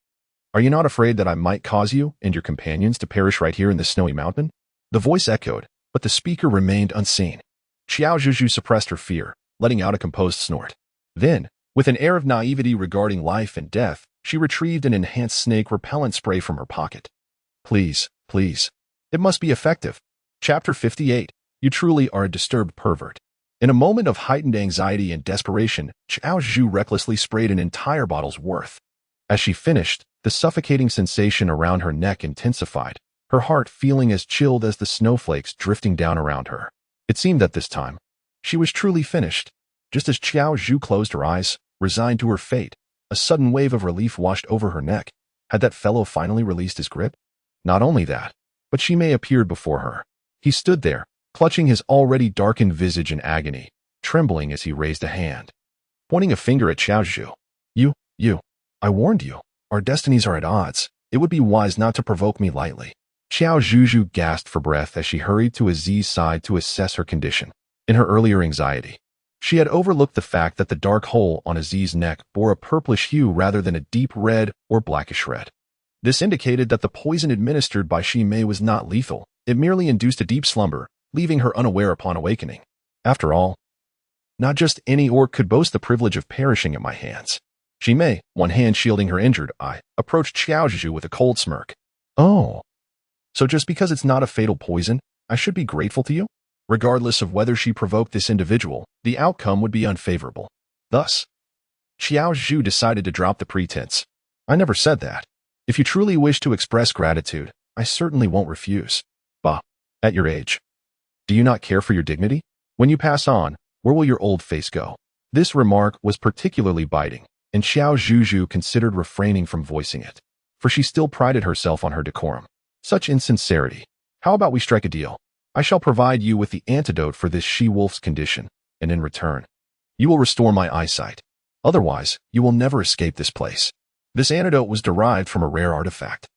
Are you not afraid that I might cause you and your companions to perish right here in this snowy mountain? The voice echoed, but the speaker remained unseen. Qiao Zhuzhu suppressed her fear, letting out a composed snort. Then, with an air of naivety regarding life and death, she retrieved an enhanced snake repellent spray from her pocket. Please, please. It must be effective. Chapter 58. You truly are a disturbed pervert. In a moment of heightened anxiety and desperation, Qiao Zhuzhu recklessly sprayed an entire bottle's worth. As she finished, the suffocating sensation around her neck intensified, her heart feeling as chilled as the snowflakes drifting down around her. It seemed that this time, she was truly finished. Just as Qiao Zhuzhu closed her eyes, resigned to her fate, a sudden wave of relief washed over her neck. Had that fellow finally released his grip? Not only that, but Shimei appeared before her. He stood there, clutching his already darkened visage in agony, trembling as he raised a hand, pointing a finger at Qiao Zhuzhu. You, I warned you. Our destinies are at odds. It would be wise not to provoke me lightly. Qiao Zhuzhu gasped for breath as she hurried to Aziz's side to assess her condition. In her earlier anxiety, she had overlooked the fact that the dark hole on Aziz's neck bore a purplish hue rather than a deep red or blackish red. This indicated that the poison administered by Shimei was not lethal. It merely induced a deep slumber, leaving her unaware upon awakening. After all, not just any orc could boast the privilege of perishing at my hands. Shimei, one hand shielding her injured eye, approached Qiao Zhuzhu with a cold smirk. Oh. So just because it's not a fatal poison, I should be grateful to you? Regardless of whether she provoked this individual, the outcome would be unfavorable. Thus, Qiao Zhuzhu decided to drop the pretense. I never said that. If you truly wish to express gratitude, I certainly won't refuse. Bah, at your age. Do you not care for your dignity? When you pass on, where will your old face go? This remark was particularly biting, and Qiao Zhuzhu considered refraining from voicing it, for she still prided herself on her decorum. Such insincerity. How about we strike a deal? I shall provide you with the antidote for this she-wolf's condition, and in return, you will restore my eyesight. Otherwise, you will never escape this place. This antidote was derived from a rare artifact,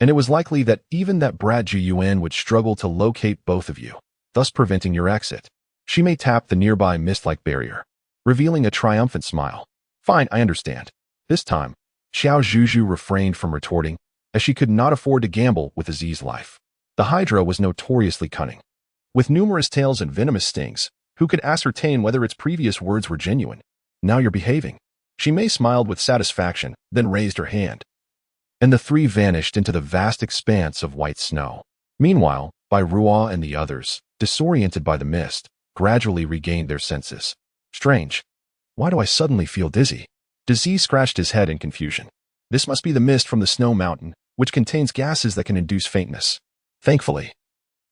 and it was likely that even that brat Jiyuan would struggle to locate both of you, thus preventing your exit. She may tap the nearby mist-like barrier, revealing a triumphant smile. Fine, I understand. This time, Qiao Zhuzhu refrained from retorting, as she could not afford to gamble with Aziz's life. The Hydra was notoriously cunning. With numerous tails and venomous stings, who could ascertain whether its previous words were genuine? Now you're behaving. She may smiled with satisfaction, then raised her hand, and the three vanished into the vast expanse of white snow. Meanwhile, Bai Ruo and the others, disoriented by the mist, gradually regained their senses. Strange. Why do I suddenly feel dizzy? Aziz scratched his head in confusion. This must be the mist from the snow mountain, which contains gases that can induce faintness. Thankfully,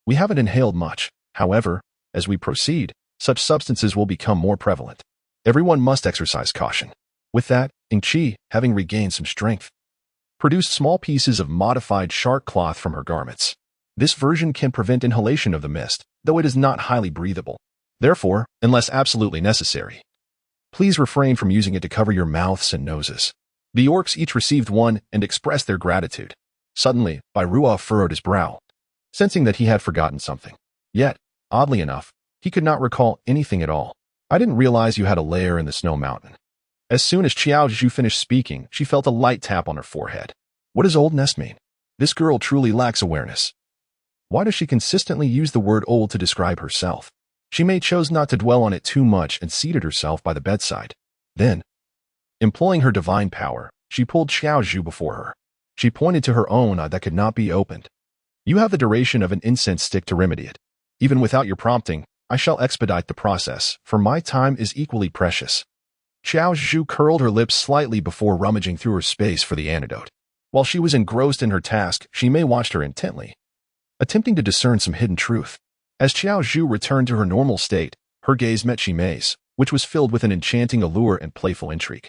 we haven't inhaled much. However, as we proceed, such substances will become more prevalent. Everyone must exercise caution. With that, Ingqi, having regained some strength, produced small pieces of modified shark cloth from her garments. This version can prevent inhalation of the mist, though it is not highly breathable. Therefore, unless absolutely necessary, please refrain from using it to cover your mouths and noses. The orcs each received one and expressed their gratitude. Suddenly, Bai Ruo furrowed his brow, sensing that he had forgotten something. Yet, oddly enough, he could not recall anything at all. I didn't realize you had a lair in the snow mountain. As soon as Qiao Zhuzhu finished speaking, she felt a light tap on her forehead. What does old nest mean? This girl truly lacks awareness. Why does she consistently use the word old to describe herself? She chose not to dwell on it too much and seated herself by the bedside. Then, employing her divine power, she pulled Qiao Zhuzhu before her. She pointed to her own eye that could not be opened. You have the duration of an incense stick to remedy it. Even without your prompting, I shall expedite the process, for my time is equally precious. Qiao Zhuzhu curled her lips slightly before rummaging through her space for the antidote. While she was engrossed in her task, Shimei watched her intently, attempting to discern some hidden truth. As Qiao Zhuzhu returned to her normal state, her gaze met Shimei's, which was filled with an enchanting allure and playful intrigue.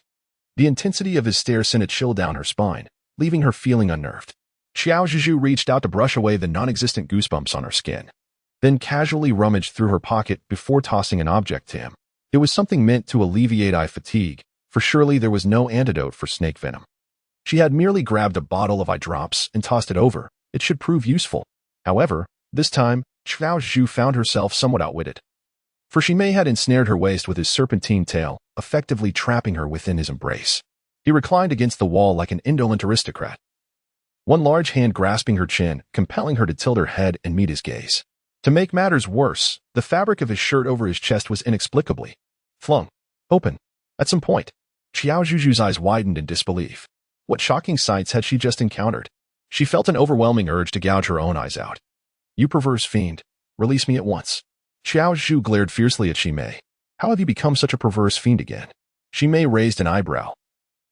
The intensity of his stare sent a chill down her spine, leaving her feeling unnerved. Qiao Zhuzhu reached out to brush away the non-existent goosebumps on her skin, then casually rummaged through her pocket before tossing an object to him. It was something meant to alleviate eye fatigue, for surely there was no antidote for snake venom. She had merely grabbed a bottle of eye drops and tossed it over. It should prove useful. However, this time, Qiao Zhuzhu found herself somewhat outwitted, for Shimei had ensnared her waist with his serpentine tail, effectively trapping her within his embrace. He reclined against the wall like an indolent aristocrat, one large hand grasping her chin, compelling her to tilt her head and meet his gaze. To make matters worse, the fabric of his shirt over his chest was inexplicably flung open. At some point, Qiao Zhuzhu's eyes widened in disbelief. What shocking sights had she just encountered? She felt an overwhelming urge to gouge her own eyes out. You perverse fiend, release me at once. Qiao Zhuzhu glared fiercely at Shimei. How have you become such a perverse fiend again? Shimei raised an eyebrow,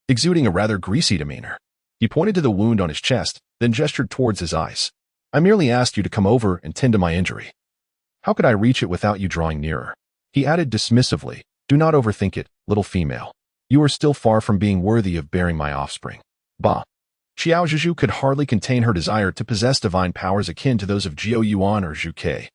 exuding a rather greasy demeanor. He pointed to the wound on his chest, then gestured towards his eyes. I merely asked you to come over and tend to my injury. How could I reach it without you drawing nearer? He added dismissively, do not overthink it, little female. You are still far from being worthy of bearing my offspring. Bah. Qiao Zhuzhu could hardly contain her desire to possess divine powers akin to those of Jiao Yuan or Zhu Ke,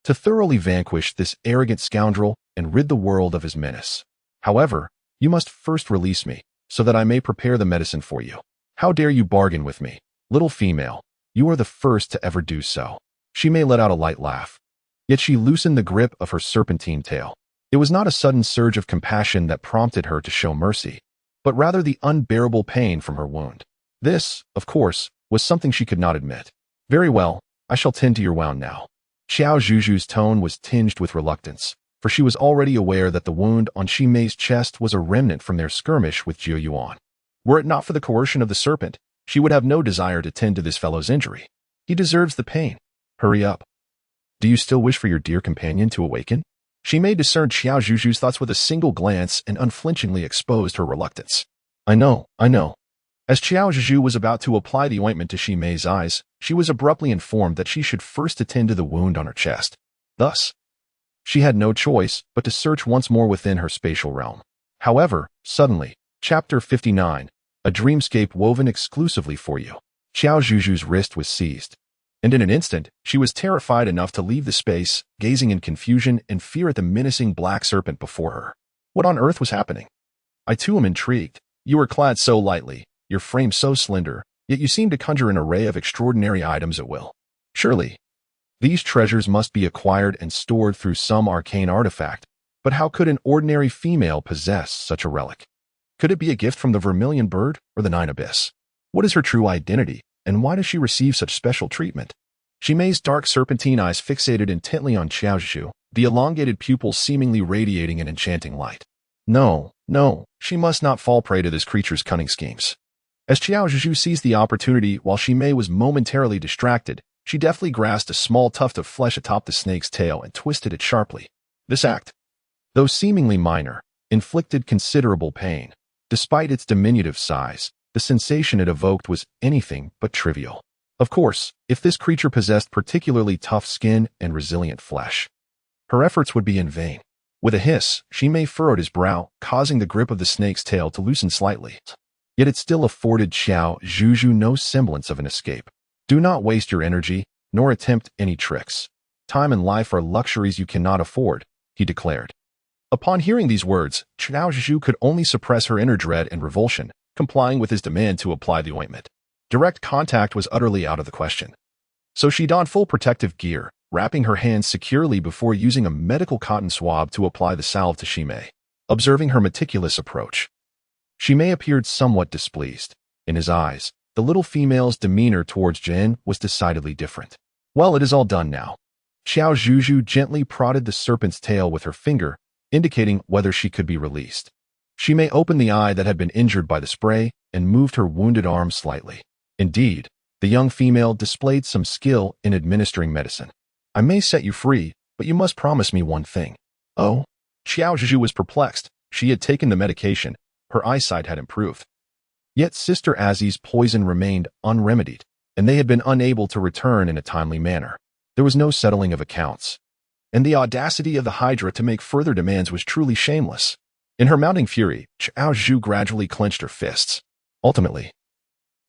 to thoroughly vanquish this arrogant scoundrel and rid the world of his menace. However, you must first release me, so that I may prepare the medicine for you. How dare you bargain with me, little female? You are the first to ever do so. Shimei let out a light laugh. Yet she loosened the grip of her serpentine tail. It was not a sudden surge of compassion that prompted her to show mercy, but rather the unbearable pain from her wound. This, of course, was something she could not admit. Very well, I shall tend to your wound now. Qiao Zhuzhu's tone was tinged with reluctance, for she was already aware that the wound on Shimei's chest was a remnant from their skirmish with Jiao Yuan. Were it not for the coercion of the serpent, she would have no desire to tend to this fellow's injury. He deserves the pain. Hurry up. Do you still wish for your dear companion to awaken? Shimei discerned Qiao Zhuzhu's thoughts with a single glance and unflinchingly exposed her reluctance. I know. As Qiao Zhuzhu was about to apply the ointment to Shimei's eyes, she was abruptly informed that she should first attend to the wound on her chest. Thus, she had no choice but to search once more within her spatial realm. However, suddenly, Chapter 59, a dreamscape woven exclusively for you. Qiao Zhuzhu's wrist was seized, And in an instant, she was terrified enough to leave the space, gazing in confusion and fear at the menacing black serpent before her. What on earth was happening? I too am intrigued. You are clad so lightly, your frame so slender, yet you seem to conjure an array of extraordinary items at will. Surely, these treasures must be acquired and stored through some arcane artifact, but how could an ordinary female possess such a relic? Could it be a gift from the vermilion bird or the nine abyss? What is her true identity, and why does she receive such special treatment? Xime's dark serpentine eyes fixated intently on Qiao Zhuzhu, the elongated pupils seemingly radiating an enchanting light. No, she must not fall prey to this creature's cunning schemes. As Qiao Zhuzhu seized the opportunity while Xime was momentarily distracted, she deftly grasped a small tuft of flesh atop the snake's tail and twisted it sharply. This act, though seemingly minor, inflicted considerable pain. Despite its diminutive size, the sensation it evoked was anything but trivial. Of course, if this creature possessed particularly tough skin and resilient flesh, her efforts would be in vain. With a hiss, Xime furrowed his brow, causing the grip of the snake's tail to loosen slightly. Yet it still afforded Qiao Zhuzhu no semblance of an escape. Do not waste your energy, nor attempt any tricks. Time and life are luxuries you cannot afford, he declared. Upon hearing these words, Qiao Zhuzhu could only suppress her inner dread and revulsion, complying with his demand to apply the ointment. Direct contact was utterly out of the question. So she donned full protective gear, wrapping her hands securely before using a medical cotton swab to apply the salve to Xime. Observing her meticulous approach, Xime appeared somewhat displeased. In his eyes, the little female's demeanor towards Jin was decidedly different. Well, it is all done now. Qiao Zhuzhu gently prodded the serpent's tail with her finger, indicating whether she could be released. Xime opened the eye that had been injured by the spray and moved her wounded arm slightly. Indeed, the young female displayed some skill in administering medicine. I may set you free, but you must promise me one thing. Oh? Qiao Zhuzhu was perplexed. She had taken the medication. Her eyesight had improved. Yet Sister Azzy's poison remained unremedied, and they had been unable to return in a timely manner. There was no settling of accounts. And the audacity of the Hydra to make further demands was truly shameless. In her mounting fury, Qiao Zhuzhu gradually clenched her fists. Ultimately,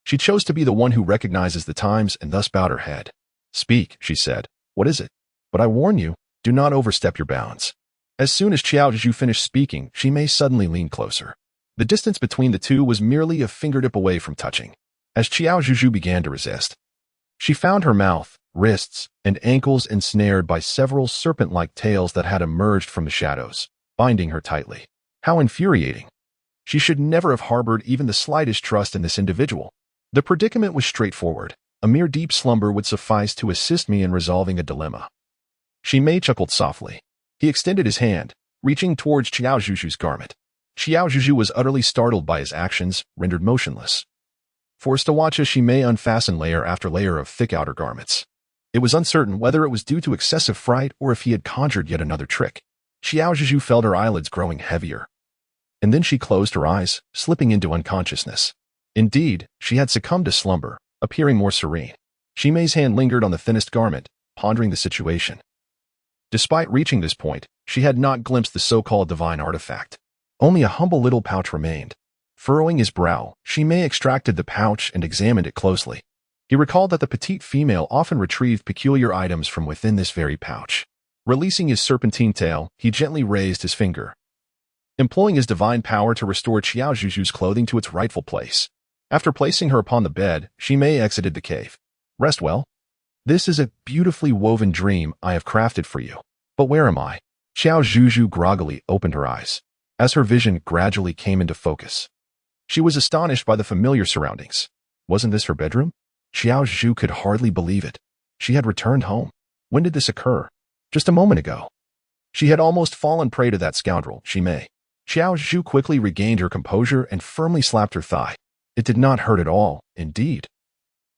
she chose to be the one who recognizes the times and thus bowed her head. Speak, she said. What is it? But I warn you, do not overstep your bounds. As soon as Qiao Zhuzhu finished speaking, Xime suddenly leaned closer. The distance between the two was merely a fingertip away from touching. As Qiao Zhuzhu began to resist, she found her mouth, wrists, and ankles ensnared by several serpent-like tails that had emerged from the shadows, binding her tightly. How infuriating. She should never have harbored even the slightest trust in this individual. The predicament was straightforward. A mere deep slumber would suffice to assist me in resolving a dilemma. Xime chuckled softly. He extended his hand, reaching towards Qiao Zhuzhu's garment. Qiao Zhuzhu was utterly startled by his actions, rendered motionless. Forced to watch as Xime unfastened layer after layer of thick outer garments. It was uncertain whether it was due to excessive fright or if he had conjured yet another trick. Qiao Zhuzhu felt her eyelids growing heavier. And then she closed her eyes, slipping into unconsciousness. Indeed, she had succumbed to slumber, appearing more serene. Xime's hand lingered on the thinnest garment, pondering the situation. Despite reaching this point, she had not glimpsed the so-called divine artifact. Only a humble little pouch remained. Furrowing his brow, Xime extracted the pouch and examined it closely. He recalled that the petite female often retrieved peculiar items from within this very pouch. Releasing his serpentine tail, he gently raised his finger, employing his divine power to restore Qiao Zhuzhu's clothing to its rightful place. After placing her upon the bed, Xime exited the cave. Rest well. This is a beautifully woven dream I have crafted for you. But where am I? Qiao Zhuzhu groggily opened her eyes, as her vision gradually came into focus. She was astonished by the familiar surroundings. Wasn't this her bedroom? Qiao Zhuzhu could hardly believe it. She had returned home. When did this occur? Just a moment ago. She had almost fallen prey to that scoundrel, Xime. Qiao Zhuzhu quickly regained her composure and firmly slapped her thigh. It did not hurt at all, indeed.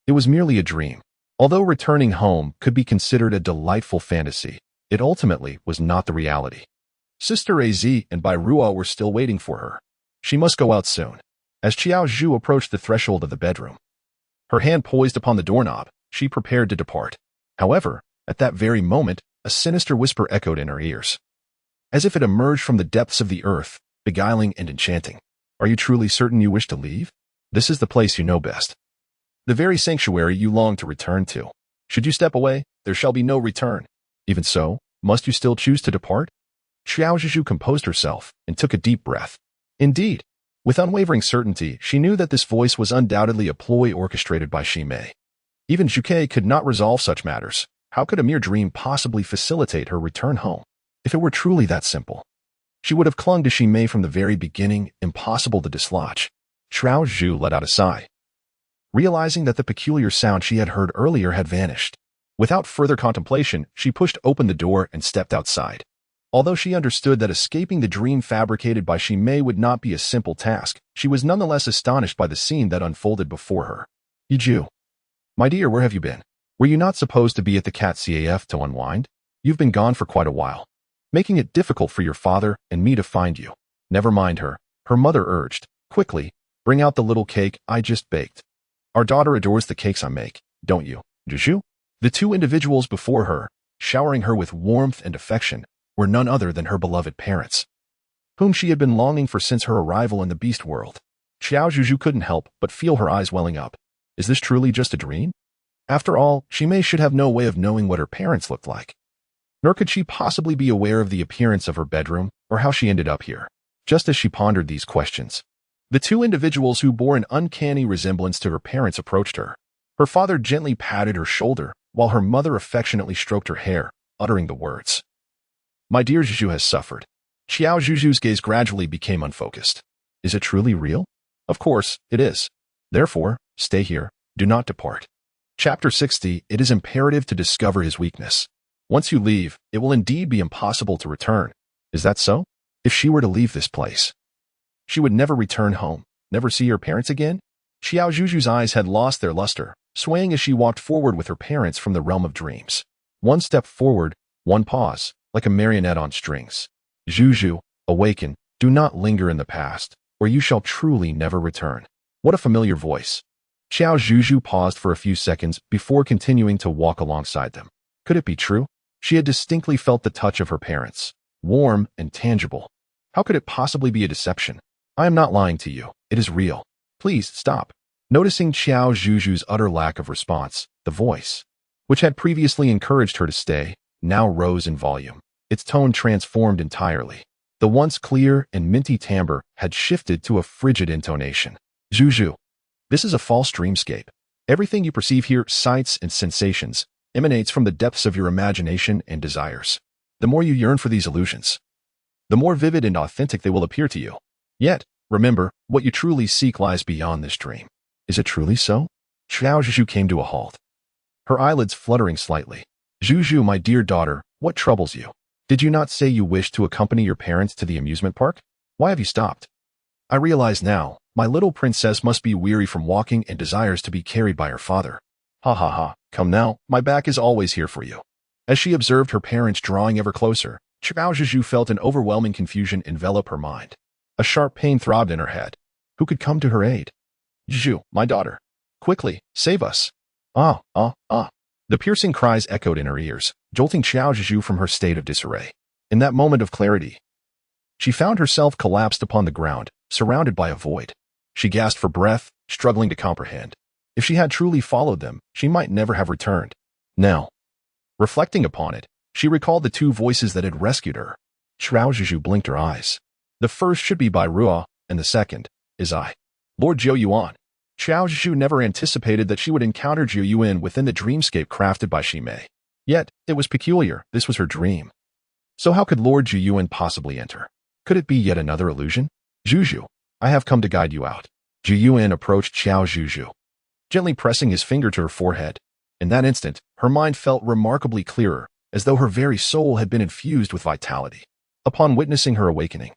It was merely a dream. Although returning home could be considered a delightful fantasy, it ultimately was not the reality. Sister Az and Bai Ruo were still waiting for her. She must go out soon. As Qiao Zhuzhu approached the threshold of the bedroom, her hand poised upon the doorknob, she prepared to depart. However, at that very moment, a sinister whisper echoed in her ears, as if it emerged from the depths of the earth, beguiling and enchanting. Are you truly certain you wish to leave? This is the place you know best. The very sanctuary you long to return to. Should you step away, there shall be no return. Even so, must you still choose to depart? Qiao Zhuzhu composed herself and took a deep breath. Indeed, with unwavering certainty, she knew that this voice was undoubtedly a ploy orchestrated by Mei. Even Zhuke could not resolve such matters. How could a mere dream possibly facilitate her return home? If it were truly that simple, she would have clung to Mei from the very beginning, impossible to dislodge. Qiao Zhuzhu let out a sigh, realizing that the peculiar sound she had heard earlier had vanished. Without further contemplation, she pushed open the door and stepped outside. Although she understood that escaping the dream fabricated by Mei would not be a simple task, she was nonetheless astonished by the scene that unfolded before her. Yiju, my dear, where have you been? Were you not supposed to be at the CAF to unwind? You've been gone for quite a while, making it difficult for your father and me to find you. Never mind her, her mother urged. Quickly, bring out the little cake I just baked. Our daughter adores the cakes I make, don't you, Zhuzhu? The two individuals before her, showering her with warmth and affection, were none other than her beloved parents, whom she had been longing for since her arrival in the beast world. Qiao Zhuzhu couldn't help but feel her eyes welling up. Is this truly just a dream? After all, Mei should have no way of knowing what her parents looked like. Nor could she possibly be aware of the appearance of her bedroom or how she ended up here. Just as she pondered these questions, the two individuals who bore an uncanny resemblance to her parents approached her. Her father gently patted her shoulder, while her mother affectionately stroked her hair, uttering the words, "My dear Zhuzhu has suffered." Qiao Zhuzhu's gaze gradually became unfocused. Is it truly real? Of course, it is. Therefore, stay here, do not depart. Chapter 60, it is imperative to discover his weakness. Once you leave, it will indeed be impossible to return. Is that so? If she were to leave this place, she would never return home, never see her parents again? Qiao Zhuzhu's eyes had lost their luster, swaying as she walked forward with her parents from the realm of dreams. One step forward, one pause, like a marionette on strings. Zhuzhu, awaken, do not linger in the past, or you shall truly never return. What a familiar voice. Qiao Zhuzhu paused for a few seconds before continuing to walk alongside them. Could it be true? She had distinctly felt the touch of her parents, warm and tangible. How could it possibly be a deception? I am not lying to you. It is real. Please stop. Noticing Qiao Zhuzhu's utter lack of response, the voice, which had previously encouraged her to stay, now rose in volume. Its tone transformed entirely. The once clear and minty timbre had shifted to a frigid intonation. Zhuzhu, this is a false dreamscape. Everything you perceive here, sights and sensations, emanates from the depths of your imagination and desires. The more you yearn for these illusions, the more vivid and authentic they will appear to you. Yet, remember, what you truly seek lies beyond this dream. Is it truly so? Qiao Zhuzhu came to a halt, her eyelids fluttering slightly. Zhuzhu, my dear daughter, what troubles you? Did you not say you wished to accompany your parents to the amusement park? Why have you stopped? I realize now, my little princess must be weary from walking and desires to be carried by her father. Ha ha ha, come now, my back is always here for you. As she observed her parents drawing ever closer, Qiao Zhuzhu felt an overwhelming confusion envelop her mind. A sharp pain throbbed in her head. Who could come to her aid? Zhuzhu, my daughter. Quickly, save us. Ah. The piercing cries echoed in her ears, jolting Qiao Zhuzhu from her state of disarray. In that moment of clarity, she found herself collapsed upon the ground, surrounded by a void. She gasped for breath, struggling to comprehend. If she had truly followed them, she might never have returned. Now, reflecting upon it, she recalled the two voices that had rescued her. Qiao Zhuzhu blinked her eyes. The first should be by Ruo, and the second is I, Lord Zhou Yuan. Qiao Zhuzhu never anticipated that she would encounter Zhou Yuan within the dreamscape crafted by Mei. Yet, it was peculiar, this was her dream. So how could Lord Zhou Yuan possibly enter? Could it be yet another illusion? Zhuzhu, I have come to guide you out. Zhou Yuan approached Qiao Zhuzhu, gently pressing his finger to her forehead. In that instant, her mind felt remarkably clearer, as though her very soul had been infused with vitality. Upon witnessing her awakening,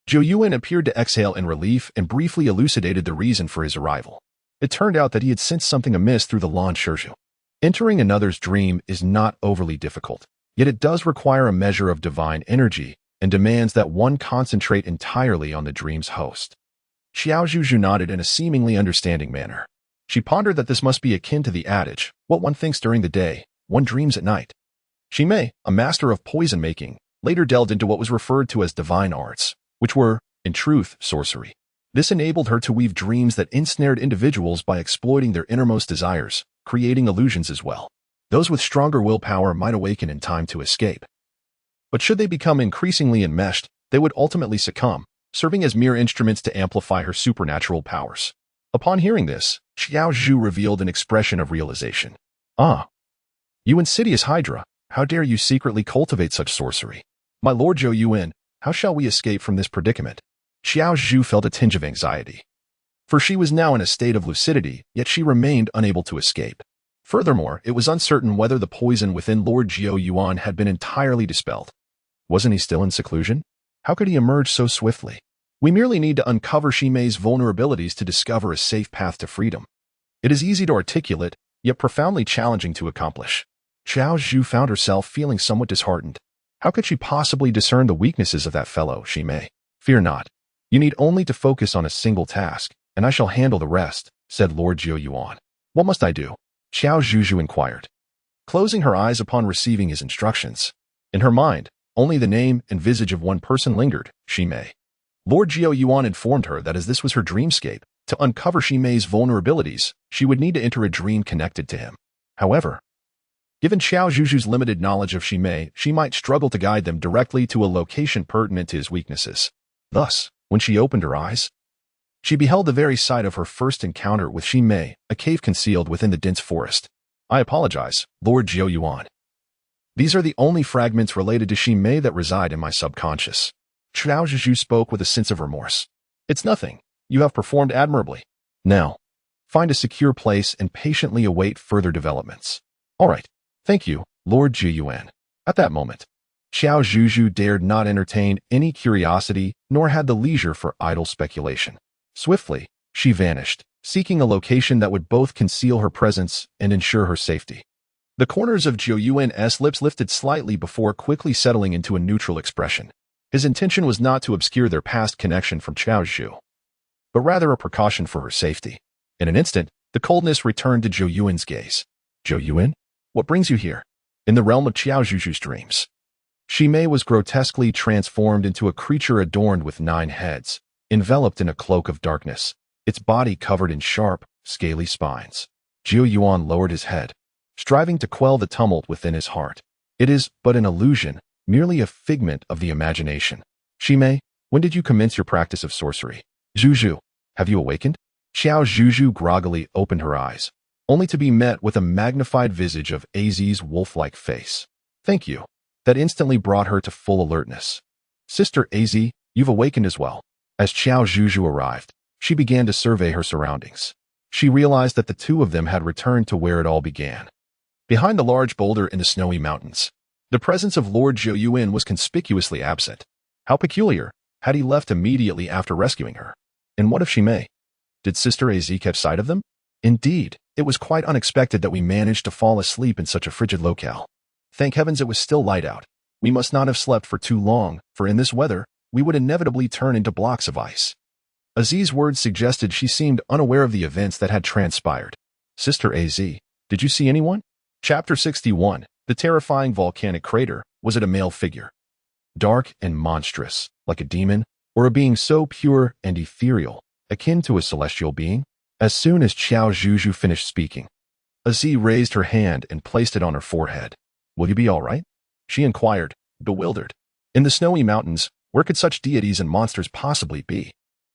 Zhou Yuan appeared to exhale in relief and briefly elucidated the reason for his arrival. It turned out that he had sensed something amiss through the Lan Shizhu. Entering another's dream is not overly difficult, yet it does require a measure of divine energy and demands that one concentrate entirely on the dream's host. Qiao Zhuzhu nodded in a seemingly understanding manner. She pondered that this must be akin to the adage, what one thinks during the day, one dreams at night. Mei, a master of poison making, later delved into what was referred to as divine arts, which were, in truth, sorcery. This enabled her to weave dreams that ensnared individuals by exploiting their innermost desires, creating illusions as well. Those with stronger willpower might awaken in time to escape. But should they become increasingly enmeshed, they would ultimately succumb, serving as mere instruments to amplify her supernatural powers. Upon hearing this, Qiao Zhuzhu revealed an expression of realization. Ah, you insidious Hydra, how dare you secretly cultivate such sorcery? My lord Zhou Yuan, how shall we escape from this predicament? Qiao Zhuzhu felt a tinge of anxiety. For she was now in a state of lucidity, yet she remained unable to escape. Furthermore, it was uncertain whether the poison within Lord Zhou Yuan had been entirely dispelled. Wasn't he still in seclusion? How could he emerge so swiftly? We merely need to uncover Ximei's vulnerabilities to discover a safe path to freedom. It is easy to articulate, yet profoundly challenging to accomplish. Qiao Zhuzhu found herself feeling somewhat disheartened. How could she possibly discern the weaknesses of that fellow, Ximei? Fear not. You need only to focus on a single task, and I shall handle the rest, said Lord Zhou Yuan. What must I do? Qiao Zhuzhu inquired, closing her eyes upon receiving his instructions. In her mind, only the name and visage of one person lingered, Ximei. Lord Zhou Yuan informed her that as this was her dreamscape, to uncover Ximei's vulnerabilities, she would need to enter a dream connected to him. However, given Qiao Zhuzhu's limited knowledge of Ximei, she might struggle to guide them directly to a location pertinent to his weaknesses. Thus, when she opened her eyes, she beheld the very sight of her first encounter with Ximei, a cave concealed within the dense forest. I apologize, Lord Zhou Yuan. These are the only fragments related to Ximei that reside in my subconscious. Qiao Zhuzhu spoke with a sense of remorse. It's nothing. You have performed admirably. Now, find a secure place and patiently await further developments. All right. Thank you, Lord Zhou Yuan. At that moment, Qiao Zhuzhu dared not entertain any curiosity, nor had the leisure for idle speculation. Swiftly, she vanished, seeking a location that would both conceal her presence and ensure her safety. The corners of Zhou Yuan's lips lifted slightly before quickly settling into a neutral expression. His intention was not to obscure their past connection from Qiao Zhuzhu, but rather a precaution for her safety. In an instant, the coldness returned to Zhou Yuan's gaze. Zhou Yuan? What brings you here? In the realm of Qiao Zhuzhu's dreams, Ximei was grotesquely transformed into a creature adorned with 9 heads, enveloped in a cloak of darkness, its body covered in sharp, scaly spines. Zhou Yuan lowered his head, striving to quell the tumult within his heart. It is but an illusion, merely a figment of the imagination. Ximei, when did you commence your practice of sorcery? Zhuzhu, have you awakened? Qiao Zhuzhu groggily opened her eyes, only to be met with a magnified visage of Az's wolf-like face. Thank you. That instantly brought her to full alertness. Sister Az, you've awakened as well. As Qiao Zhuzhu arrived, she began to survey her surroundings. She realized that the two of them had returned to where it all began. Behind the large boulder in the snowy mountains, the presence of Lord Zhou Yuan was conspicuously absent. How peculiar, had he left immediately after rescuing her? And what of Ximei? Did Sister Az keep sight of them? Indeed, it was quite unexpected that we managed to fall asleep in such a frigid locale. Thank heavens it was still light out. We must not have slept for too long, for in this weather, we would inevitably turn into blocks of ice. Az's words suggested she seemed unaware of the events that had transpired. Sister Az, did you see anyone? Chapter 61, The Terrifying Volcanic Crater. Was it a male figure? Dark and monstrous, like a demon, or a being so pure and ethereal, akin to a celestial being? As soon as Qiao Zhuzhu finished speaking, Az raised her hand and placed it on her forehead. Will you be all right? She inquired, bewildered. In the snowy mountains, where could such deities and monsters possibly be?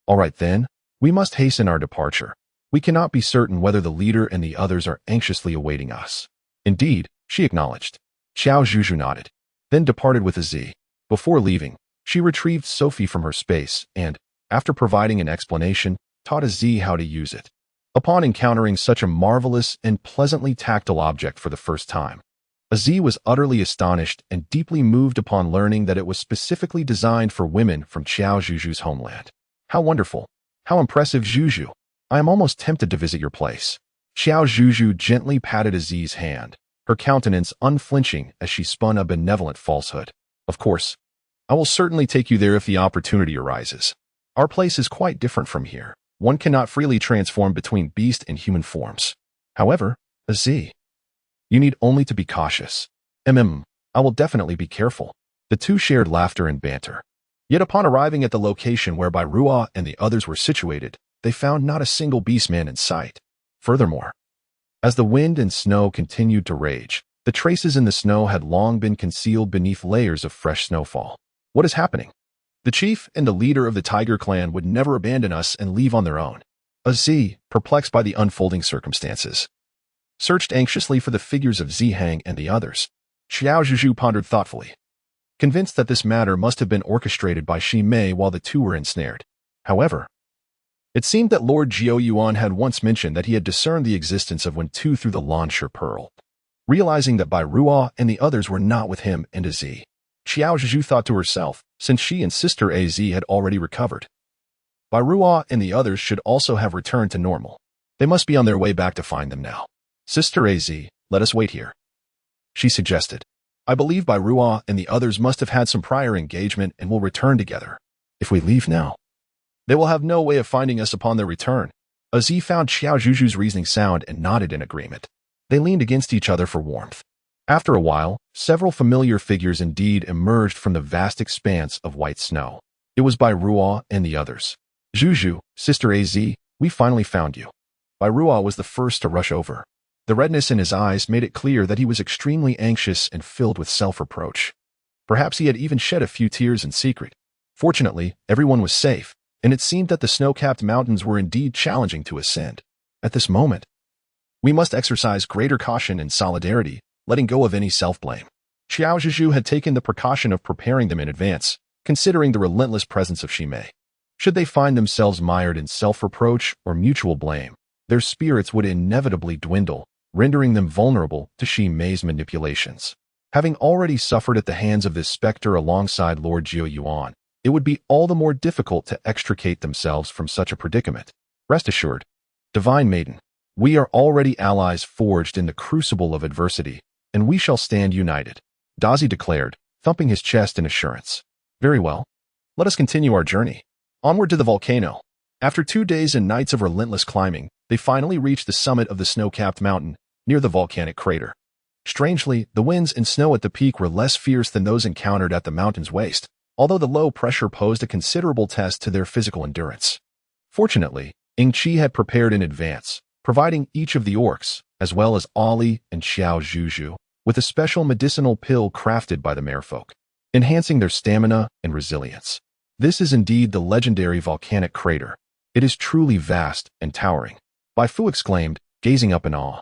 All right then, we must hasten our departure. We cannot be certain whether the leader and the others are anxiously awaiting us. Indeed, she acknowledged. Qiao Zhuzhu nodded, then departed with Az. Before leaving, she retrieved Sophie from her space and, after providing an explanation, taught Az how to use it. Upon encountering such a marvelous and pleasantly tactile object for the first time, Az was utterly astonished and deeply moved upon learning that it was specifically designed for women from Qiao Zhuzhu's homeland. How wonderful! How impressive, Zhuzhu! I am almost tempted to visit your place. Qiao Zhuzhu gently patted Az's hand, her countenance unflinching as she spun a benevolent falsehood. Of course, I will certainly take you there if the opportunity arises. Our place is quite different from here. One cannot freely transform between beast and human forms. However, Az, you need only to be cautious. I will definitely be careful. The two shared laughter and banter. Yet upon arriving at the location whereby Ruoh and the others were situated, they found not a single beastman in sight. Furthermore, As the wind and snow continued to rage, the traces in the snow had long been concealed beneath layers of fresh snowfall. What is happening? The chief and the leader of the tiger clan would never abandon us and leave on their own. Z, perplexed by the unfolding circumstances, searched anxiously for the figures of Zihang and the others. Qiao Zhuzhu pondered thoughtfully, convinced that this matter must have been orchestrated by Shi Mei while the two were ensnared. However, it seemed that Lord Jiao Yuan had once mentioned that he had discerned the existence of when two through the Lanshe Pearl. Realizing that Bai Ruo and the others were not with him and Z, Qiao Zhuzhu thought to herself, since she and Sister Az had already recovered, Bai Ruo and the others should also have returned to normal. They must be on their way back to find them now. Sister Az, let us wait here, she suggested. I believe Bai Ruo and the others must have had some prior engagement and will return together. If we leave now, they will have no way of finding us upon their return. Az found Qiao Zhuzhu's reasoning sound and nodded in agreement. They leaned against each other for warmth. After a while, several familiar figures indeed emerged from the vast expanse of white snow. It was Bai Ruo and the others. Zhuzhu, Sister Az, we finally found you. Bai Ruo was the first to rush over. The redness in his eyes made it clear that he was extremely anxious and filled with self-reproach. Perhaps he had even shed a few tears in secret. Fortunately, everyone was safe, and it seemed that the snow-capped mountains were indeed challenging to ascend. At this moment, we must exercise greater caution and solidarity, letting go of any self-blame. Qiao Zhuzhu had taken the precaution of preparing them in advance, considering the relentless presence of Shi Mei. Should they find themselves mired in self-reproach or mutual blame, their spirits would inevitably dwindle, rendering them vulnerable to Shi Mei's manipulations. Having already suffered at the hands of this specter alongside Lord Jiao Yuan, it would be all the more difficult to extricate themselves from such a predicament. Rest assured, Divine Maiden, we are already allies forged in the crucible of adversity, and we shall stand united, Dazi declared, thumping his chest in assurance. Very well. Let us continue our journey. Onward to the volcano. After 2 days and nights of relentless climbing, they finally reached the summit of the snow-capped mountain, near the volcanic crater. Strangely, the winds and snow at the peak were less fierce than those encountered at the mountain's waist, although the low pressure posed a considerable test to their physical endurance. Fortunately, Yingqi had prepared in advance, providing each of the orcs, as well as Ali and Qiao Zhuzhu, with a special medicinal pill crafted by the merfolk, enhancing their stamina and resilience. This is indeed the legendary volcanic crater. It is truly vast and towering, Bai Fu exclaimed, gazing up in awe.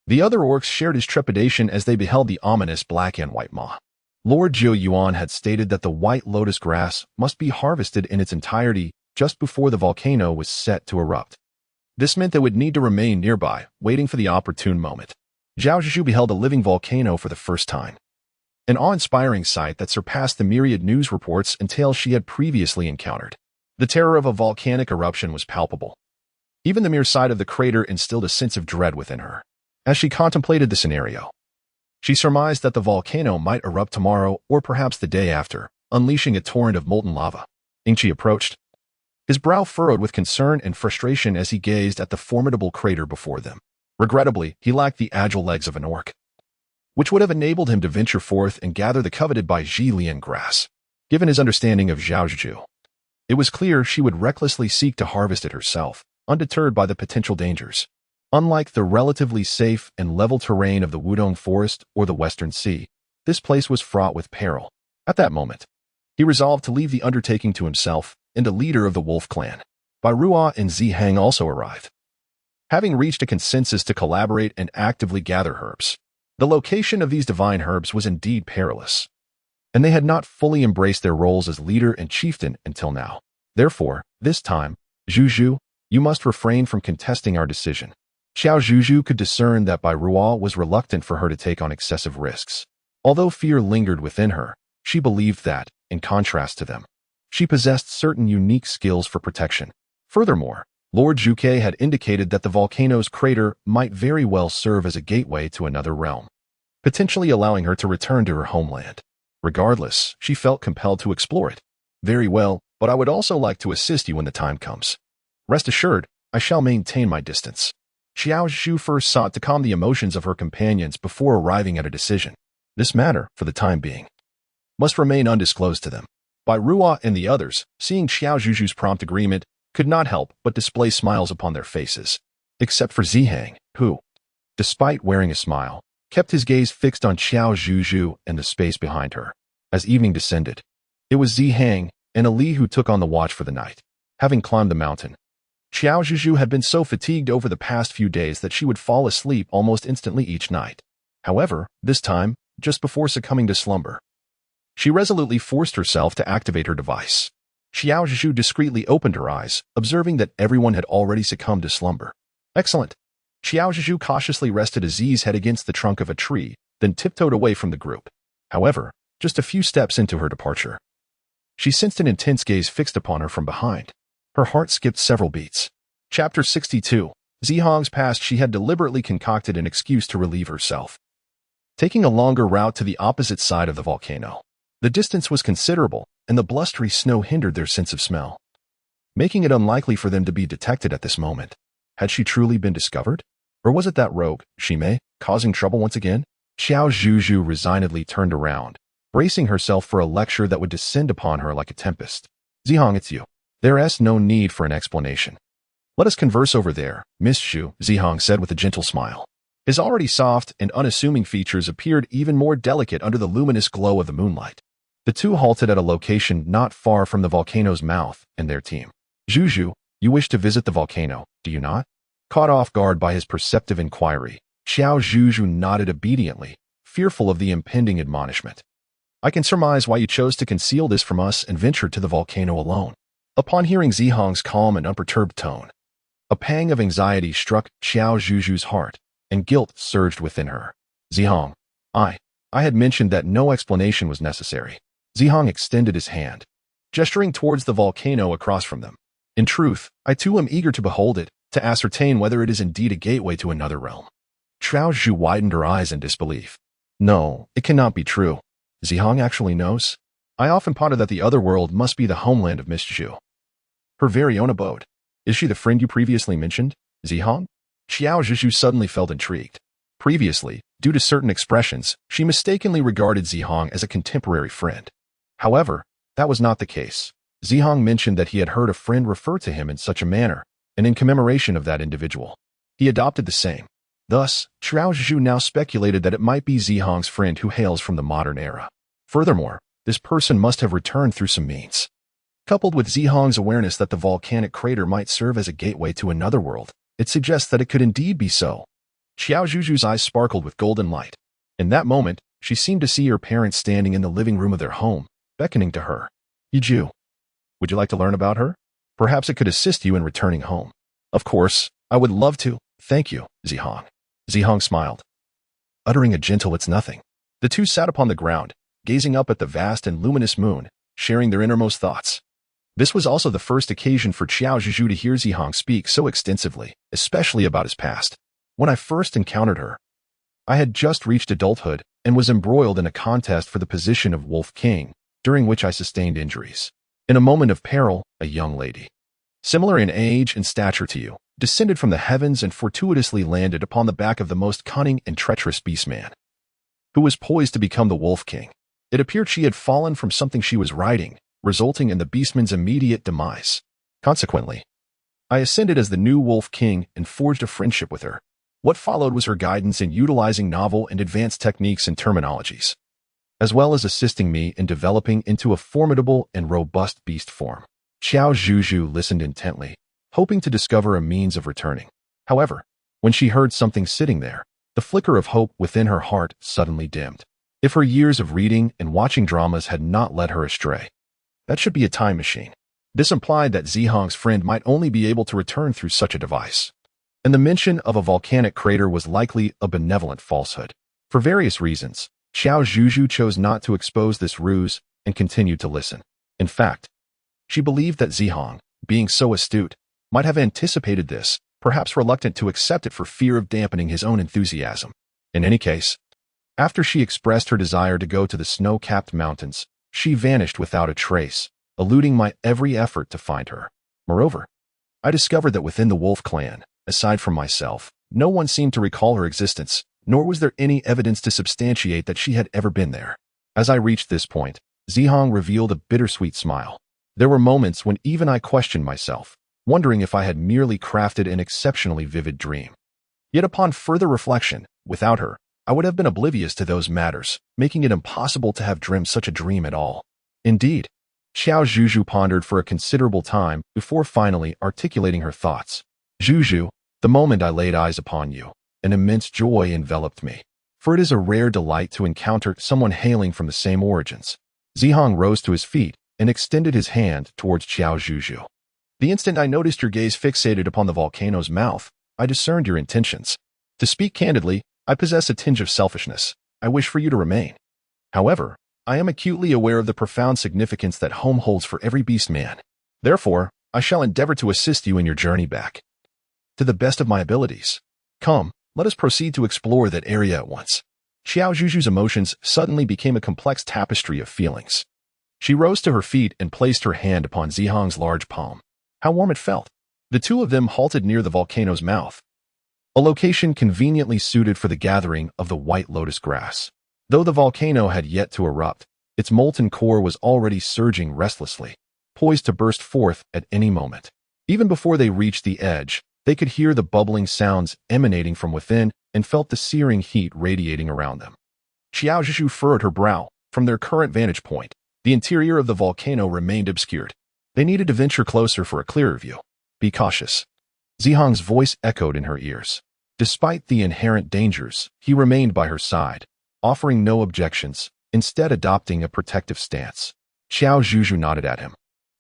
The other orcs shared his trepidation as they beheld the ominous black and white maw. Lord Jiao Yuan had stated that the white lotus grass must be harvested in its entirety just before the volcano was set to erupt. This meant they would need to remain nearby, waiting for the opportune moment. Qiao Zhuzhu beheld a living volcano for the first time, an awe-inspiring sight that surpassed the myriad news reports and tales she had previously encountered. The terror of a volcanic eruption was palpable. Even the mere sight of the crater instilled a sense of dread within her. As she contemplated the scenario, she surmised that the volcano might erupt tomorrow or perhaps the day after, unleashing a torrent of molten lava. Yingqi approached, his brow furrowed with concern and frustration as he gazed at the formidable crater before them. Regrettably, he lacked the agile legs of an orc, which would have enabled him to venture forth and gather the coveted Bai Zhilian grass. Given his understanding of Qiao Zhuzhu, it was clear she would recklessly seek to harvest it herself, undeterred by the potential dangers. Unlike the relatively safe and level terrain of the Wudong Forest or the Western Sea, this place was fraught with peril. At that moment, he resolved to leave the undertaking to himself and a leader of the Wolf clan. Bai Ruo and Zihang also arrived, having reached a consensus to collaborate and actively gather herbs. The location of these divine herbs was indeed perilous, and they had not fully embraced their roles as leader and chieftain until now. Therefore, this time, Zhuzhu, you must refrain from contesting our decision. Qiao Zhuzhu could discern that Bai Ruo was reluctant for her to take on excessive risks. Although fear lingered within her, she believed that, in contrast to them, she possessed certain unique skills for protection. Furthermore, Lord Zhuke had indicated that the volcano's crater might very well serve as a gateway to another realm, potentially allowing her to return to her homeland. Regardless, she felt compelled to explore it. Very well, but I would also like to assist you when the time comes. Rest assured, I shall maintain my distance. Qiao Zhuzhu first sought to calm the emotions of her companions before arriving at a decision. This matter, for the time being, must remain undisclosed to them. Bai Ruo and the others, seeing Qiao Zhuzhu's prompt agreement, could not help but display smiles upon their faces, except for Zihang, who, despite wearing a smile, kept his gaze fixed on Qiao Zhuzhu and the space behind her. As evening descended, it was Zihang and Ali who took on the watch for the night. Having climbed the mountain, Qiao Zhuzhu had been so fatigued over the past few days that she would fall asleep almost instantly each night. However, this time, just before succumbing to slumber, she resolutely forced herself to activate her device. Qiao Zhuzhu discreetly opened her eyes, observing that everyone had already succumbed to slumber. Excellent. Qiao Zhuzhu cautiously rested Aziz's head against the trunk of a tree, then tiptoed away from the group. However, just a few steps into her departure, she sensed an intense gaze fixed upon her from behind. Her heart skipped several beats. Chapter 62. Zihang's past. She had deliberately concocted an excuse to relieve herself, taking a longer route to the opposite side of the volcano. The distance was considerable, and the blustery snow hindered their sense of smell, making it unlikely for them to be detected at this moment. Had she truly been discovered? Or was it that rogue, Shimei, causing trouble once again? Qiao Zhuzhu resignedly turned around, bracing herself for a lecture that would descend upon her like a tempest. Zihang, it's you. There's no need for an explanation. Let us converse over there, Miss Shu, Zihang said with a gentle smile. His already soft and unassuming features appeared even more delicate under the luminous glow of the moonlight. The two halted at a location not far from the volcano's mouth and their team. Zhuzhu, you wish to visit the volcano, do you not? Caught off guard by his perceptive inquiry, Qiao Zhuzhu nodded obediently, fearful of the impending admonishment. I can surmise why you chose to conceal this from us and venture to the volcano alone. Upon hearing Zihang's calm and unperturbed tone, a pang of anxiety struck Qiao Zhuzhu's heart, and guilt surged within her. Zihang, I had mentioned that no explanation was necessary. Zihang extended his hand, gesturing towards the volcano across from them. In truth, I too am eager to behold it, to ascertain whether it is indeed a gateway to another realm. Qiao Zhuzhu widened her eyes in disbelief. No, it cannot be true. Zihang actually knows? I often ponder that the other world must be the homeland of Miss Zhu, her very own abode. Is she the friend you previously mentioned, Zihang? Qiao Zhuzhu suddenly felt intrigued. Previously, due to certain expressions, she mistakenly regarded Zihang as a contemporary friend. However, that was not the case. Zihang mentioned that he had heard a friend refer to him in such a manner, and in commemoration of that individual, he adopted the same. Thus, Qiao Zhuzhu now speculated that it might be Zihang's friend who hails from the modern era. Furthermore, this person must have returned through some means. Coupled with Zihang's awareness that the volcanic crater might serve as a gateway to another world, it suggests that it could indeed be so. Qiao Zhuzhu's eyes sparkled with golden light. In that moment, she seemed to see her parents standing in the living room of their home, beckoning to her. Yiju, would you like to learn about her? Perhaps it could assist you in returning home. Of course, I would love to. Thank you, Zihang. Zihang smiled, uttering a gentle "it's nothing." The two sat upon the ground, gazing up at the vast and luminous moon, sharing their innermost thoughts. This was also the first occasion for Qiao Zhuzhu to hear Zihang speak so extensively, especially about his past. When I first encountered her, I had just reached adulthood and was embroiled in a contest for the position of Wolf King, during which I sustained injuries. In a moment of peril, a young lady, similar in age and stature to you, descended from the heavens and fortuitously landed upon the back of the most cunning and treacherous beastman, who was poised to become the Wolf King. It appeared she had fallen from something she was riding, resulting in the beastman's immediate demise. Consequently, I ascended as the new Wolf King and forged a friendship with her. What followed was her guidance in utilizing novel and advanced techniques and terminologies, as well as assisting me in developing into a formidable and robust beast form. Qiao Zhuzhu listened intently, hoping to discover a means of returning. However, when she heard something sitting there, the flicker of hope within her heart suddenly dimmed. If her years of reading and watching dramas had not led her astray, that should be a time machine. This implied that Zihang's friend might only be able to return through such a device, and the mention of a volcanic crater was likely a benevolent falsehood. For various reasons, Qiao Zhuzhu chose not to expose this ruse and continued to listen. In fact, she believed that Zihang, being so astute, might have anticipated this, perhaps reluctant to accept it for fear of dampening his own enthusiasm. In any case, after she expressed her desire to go to the snow-capped mountains, she vanished without a trace, eluding my every effort to find her. Moreover, I discovered that within the Wolf clan, aside from myself, no one seemed to recall her existence, nor was there any evidence to substantiate that she had ever been there. As I reached this point, Zihang revealed a bittersweet smile. There were moments when even I questioned myself, wondering if I had merely crafted an exceptionally vivid dream. Yet upon further reflection, without her, I would have been oblivious to those matters, making it impossible to have dreamed such a dream at all. Indeed, Qiao Zhuzhu pondered for a considerable time before finally articulating her thoughts. Zhuzhu, the moment I laid eyes upon you, an immense joy enveloped me, for it is a rare delight to encounter someone hailing from the same origins. Zihong rose to his feet and extended his hand towards Qiao Zhuzhu. The instant I noticed your gaze fixated upon the volcano's mouth, I discerned your intentions. To speak candidly, I possess a tinge of selfishness. I wish for you to remain. However, I am acutely aware of the profound significance that home holds for every beast man. Therefore, I shall endeavor to assist you in your journey back. To the best of my abilities. Come, let us proceed to explore that area at once. Qiao Zhuzhu's emotions suddenly became a complex tapestry of feelings. She rose to her feet and placed her hand upon Zihong's large palm. How warm it felt. The two of them halted near the volcano's mouth, a location conveniently suited for the gathering of the white lotus grass. Though the volcano had yet to erupt, its molten core was already surging restlessly, poised to burst forth at any moment. Even before they reached the edge, they could hear the bubbling sounds emanating from within and felt the searing heat radiating around them. Qiao Zhuzhu furrowed her brow. From their current vantage point, the interior of the volcano remained obscured. They needed to venture closer for a clearer view. Be cautious. Zihong's voice echoed in her ears. Despite the inherent dangers, he remained by her side, offering no objections, instead adopting a protective stance. Qiao Zhuzhu nodded at him,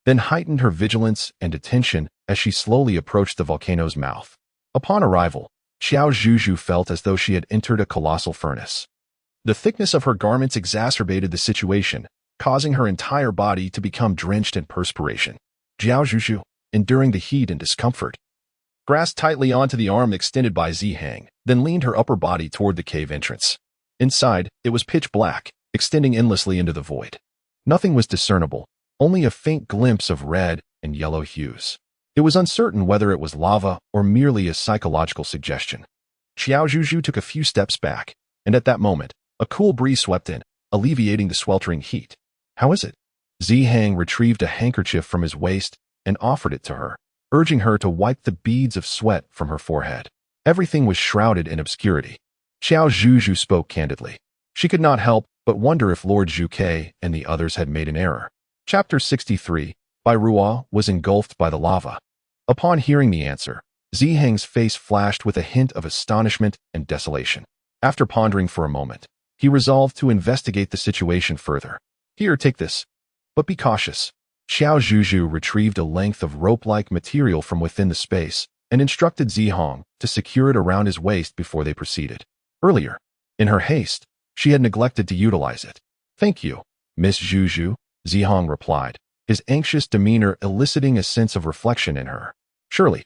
then heightened her vigilance and attention as she slowly approached the volcano's mouth. Upon arrival, Qiao Zhuzhu felt as though she had entered a colossal furnace. The thickness of her garments exacerbated the situation, causing her entire body to become drenched in perspiration. Qiao Zhuzhu, enduring the heat and discomfort, grasped tightly onto the arm extended by Zihang, then leaned her upper body toward the cave entrance. Inside, it was pitch black, extending endlessly into the void. Nothing was discernible, only a faint glimpse of red and yellow hues. It was uncertain whether it was lava or merely a psychological suggestion. Qiao Zhuzhu took a few steps back, and at that moment, a cool breeze swept in, alleviating the sweltering heat. How is it? Zihang retrieved a handkerchief from his waist and offered it to her, urging her to wipe the beads of sweat from her forehead. Everything was shrouded in obscurity. Qiao Zhuzhu spoke candidly. She could not help but wonder if Lord Zhuke and the others had made an error. Chapter 63, Bai Ruo was engulfed by the lava. Upon hearing the answer, Zihang's face flashed with a hint of astonishment and desolation. After pondering for a moment, he resolved to investigate the situation further. Here, take this. But be cautious. Qiao Zhuzhu retrieved a length of rope-like material from within the space and instructed Zihong to secure it around his waist before they proceeded. Earlier, in her haste, she had neglected to utilize it. Thank you, Miss Zhuzhu, Zihong replied, his anxious demeanor eliciting a sense of reflection in her. Surely,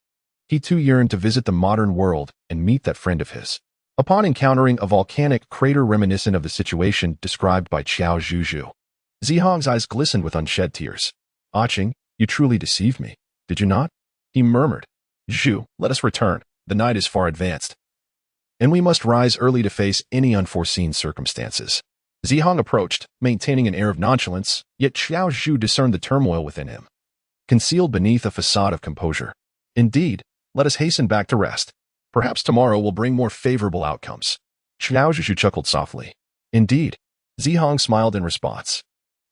he too yearned to visit the modern world and meet that friend of his. Upon encountering a volcanic crater reminiscent of the situation described by Qiao Zhuzhu, Zihong's eyes glistened with unshed tears. Aching, you truly deceived me, did you not? He murmured. Zhu, let us return. The night is far advanced, and we must rise early to face any unforeseen circumstances. Zihong approached, maintaining an air of nonchalance, yet Qiao Zhuzhu discerned the turmoil within him, concealed beneath a facade of composure. Indeed, let us hasten back to rest. Perhaps tomorrow will bring more favorable outcomes. Qiao Zhuzhu chuckled softly. Indeed. Zihong smiled in response.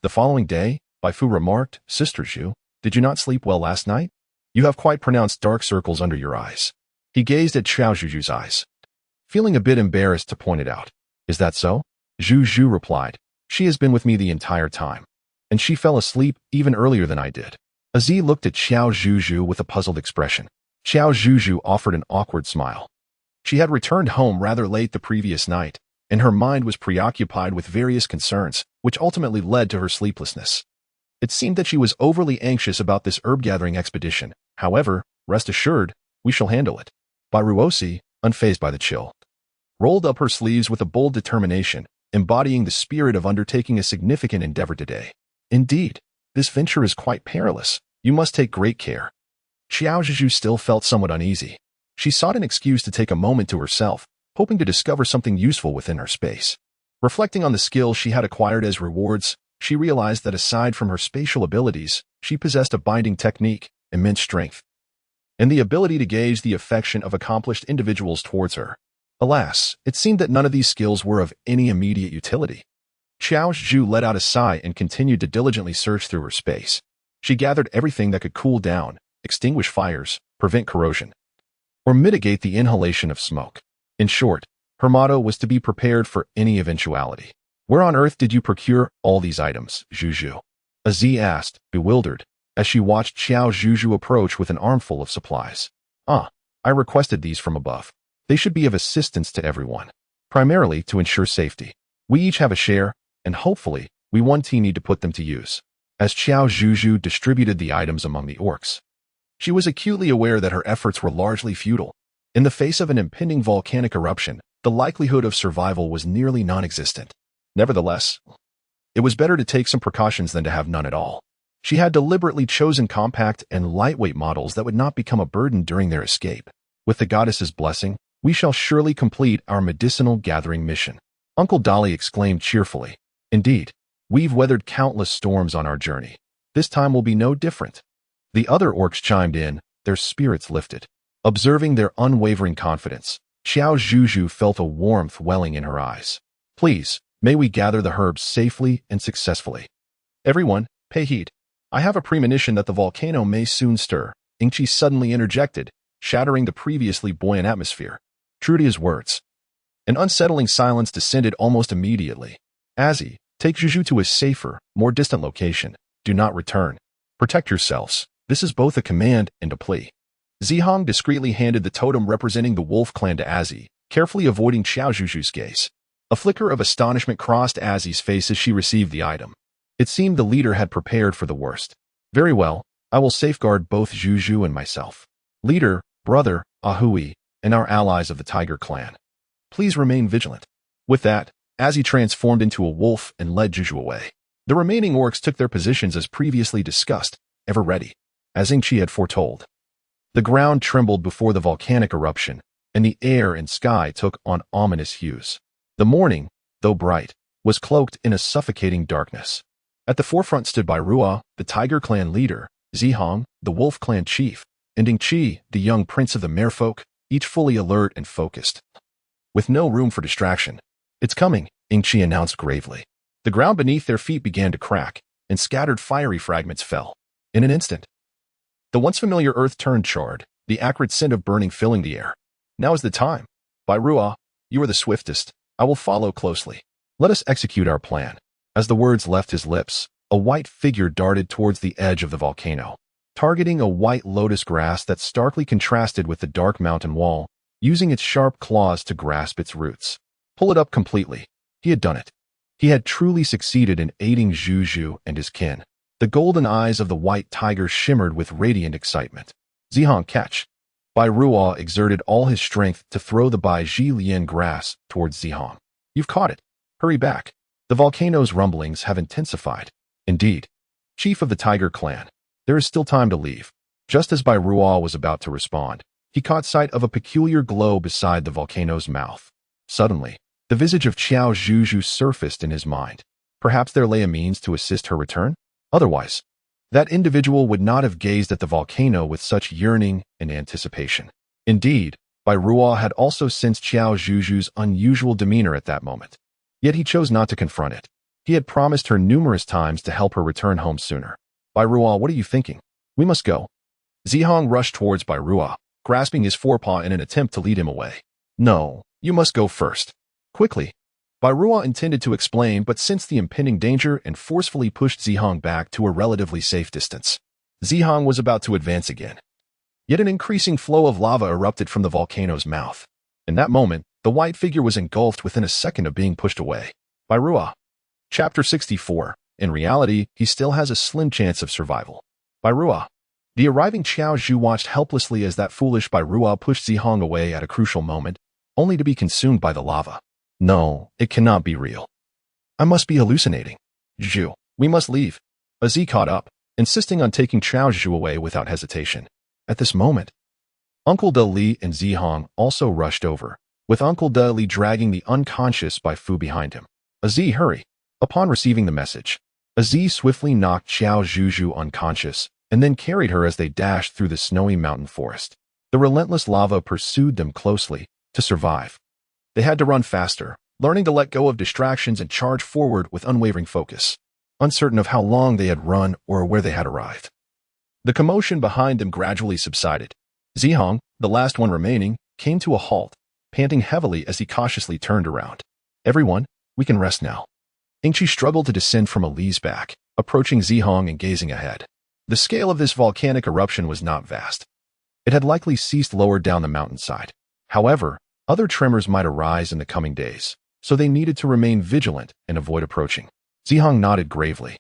The following day, Bai Fu remarked, Sister Zhu, did you not sleep well last night? You have quite pronounced dark circles under your eyes. He gazed at Qiao Zhuzhu's eyes, feeling a bit embarrassed to point it out. Is that so? Zhu replied. She has been with me the entire time, and she fell asleep even earlier than I did. Aziz looked at Qiao Zhuzhu with a puzzled expression. Qiao Zhuzhu offered an awkward smile. She had returned home rather late the previous night, and her mind was preoccupied with various concerns, which ultimately led to her sleeplessness. It seemed that she was overly anxious about this herb-gathering expedition. However, rest assured, we shall handle it. Bai Ruosi, unfazed by the chill, rolled up her sleeves with a bold determination, embodying the spirit of undertaking a significant endeavor today. Indeed, this venture is quite perilous. You must take great care. Qiao Zhuzhu still felt somewhat uneasy. She sought an excuse to take a moment to herself, hoping to discover something useful within her space. Reflecting on the skills she had acquired as rewards, she realized that aside from her spatial abilities, she possessed a binding technique, immense strength, and the ability to gauge the affection of accomplished individuals towards her. Alas, it seemed that none of these skills were of any immediate utility. Qiao Zhuzhu let out a sigh and continued to diligently search through her space. She gathered everything that could cool down, extinguish fires, prevent corrosion, or mitigate the inhalation of smoke. In short, her motto was to be prepared for any eventuality. Where on earth did you procure all these items, Zhuzhu? Aziz asked, bewildered, as she watched Qiao Zhuzhu approach with an armful of supplies. I requested these from above. They should be of assistance to everyone, primarily to ensure safety. We each have a share, and hopefully, we one team need to put them to use. As Qiao Zhuzhu distributed the items among the orcs, she was acutely aware that her efforts were largely futile. In the face of an impending volcanic eruption, the likelihood of survival was nearly non-existent. Nevertheless, it was better to take some precautions than to have none at all. She had deliberately chosen compact and lightweight models that would not become a burden during their escape. With the goddess's blessing, we shall surely complete our medicinal gathering mission. Uncle Dolly exclaimed cheerfully. Indeed, we've weathered countless storms on our journey. This time will be no different. The other orcs chimed in, their spirits lifted. Observing their unwavering confidence, Qiao Zhuzhu felt a warmth welling in her eyes. Please, may we gather the herbs safely and successfully. Everyone, pay heed. I have a premonition that the volcano may soon stir. Ingqi suddenly interjected, shattering the previously buoyant atmosphere. True to his words, an unsettling silence descended almost immediately. Azzy, take Zhuzhu to a safer, more distant location. Do not return. Protect yourselves. This is both a command and a plea. Zihong discreetly handed the totem representing the wolf clan to Azzy, carefully avoiding Qiao Zhuzhu's gaze. A flicker of astonishment crossed Azzy's face as she received the item. It seemed the leader had prepared for the worst. Very well, I will safeguard both Zhuzhu and myself. Leader, brother, Ahui, and our allies of the Tiger clan. Please remain vigilant. With that, Azzy transformed into a wolf and led Zhuzhu away. The remaining orcs took their positions as previously discussed, ever ready. As Ingqi had foretold, the ground trembled before the volcanic eruption, and the air and sky took on ominous hues. The morning, though bright, was cloaked in a suffocating darkness. At the forefront stood Bairua, the Tiger clan leader, Zihong, the wolf clan chief, and Ingqi, the young prince of the merfolk, each fully alert and focused. With no room for distraction. It's coming, Ingqi announced gravely. The ground beneath their feet began to crack, and scattered fiery fragments fell. In an instant, the once familiar earth turned charred, the acrid scent of burning filling the air. Now is the time. Bairua, you are the swiftest. I will follow closely. Let us execute our plan. As the words left his lips, a white figure darted towards the edge of the volcano, targeting a white lotus grass that starkly contrasted with the dark mountain wall, using its sharp claws to grasp its roots. Pull it up completely. He had done it. He had truly succeeded in aiding Zhuzhu and his kin. The golden eyes of the white tiger shimmered with radiant excitement. Zihong, catch. Bairua exerted all his strength to throw the Bai Ji Lian grass towards Zihong. You've caught it. Hurry back. The volcano's rumblings have intensified. Indeed. Chief of the Tiger clan, there is still time to leave. Just as Bairua was about to respond, he caught sight of a peculiar glow beside the volcano's mouth. Suddenly, the visage of Qiao Zhuzhu surfaced in his mind. Perhaps there lay a means to assist her return? Otherwise, that individual would not have gazed at the volcano with such yearning and anticipation. Indeed, Bairua had also sensed Qiao Zhuzhu's unusual demeanor at that moment. Yet he chose not to confront it. He had promised her numerous times to help her return home sooner. Bairua, what are you thinking? We must go. Zihong rushed towards Bairua, grasping his forepaw in an attempt to lead him away. No, you must go first. Quickly. Bairua intended to explain, but sensed the impending danger and forcefully pushed Zihong back to a relatively safe distance. Zihong was about to advance again. Yet an increasing flow of lava erupted from the volcano's mouth. In that moment, the white figure was engulfed within a second of being pushed away. Bairua. Chapter 64. In reality, he still has a slim chance of survival. Bairua. The arriving Qiao Zhu watched helplessly as that foolish Bairua pushed Zihong away at a crucial moment, only to be consumed by the lava. No, it cannot be real. I must be hallucinating. Zhu, we must leave. Aziz caught up, insisting on taking Qiao Zhu away without hesitation. At this moment, Uncle De Li and Zihong also rushed over, with Uncle De Li dragging the unconscious Bai Fu behind him. Aziz, hurry. Upon receiving the message, Aziz swiftly knocked Qiao Zhuzhu unconscious, and then carried her as they dashed through the snowy mountain forest. The relentless lava pursued them closely to survive. They had to run faster, learning to let go of distractions and charge forward with unwavering focus, uncertain of how long they had run or where they had arrived. The commotion behind them gradually subsided. Zihong, the last one remaining, came to a halt, panting heavily as he cautiously turned around. "Everyone, we can rest now." Ingqi struggled to descend from Ali's back, approaching Zihong and gazing ahead. The scale of this volcanic eruption was not vast. It had likely ceased lower down the mountainside. However, other tremors might arise in the coming days, so they needed to remain vigilant and avoid approaching. Zihong nodded gravely.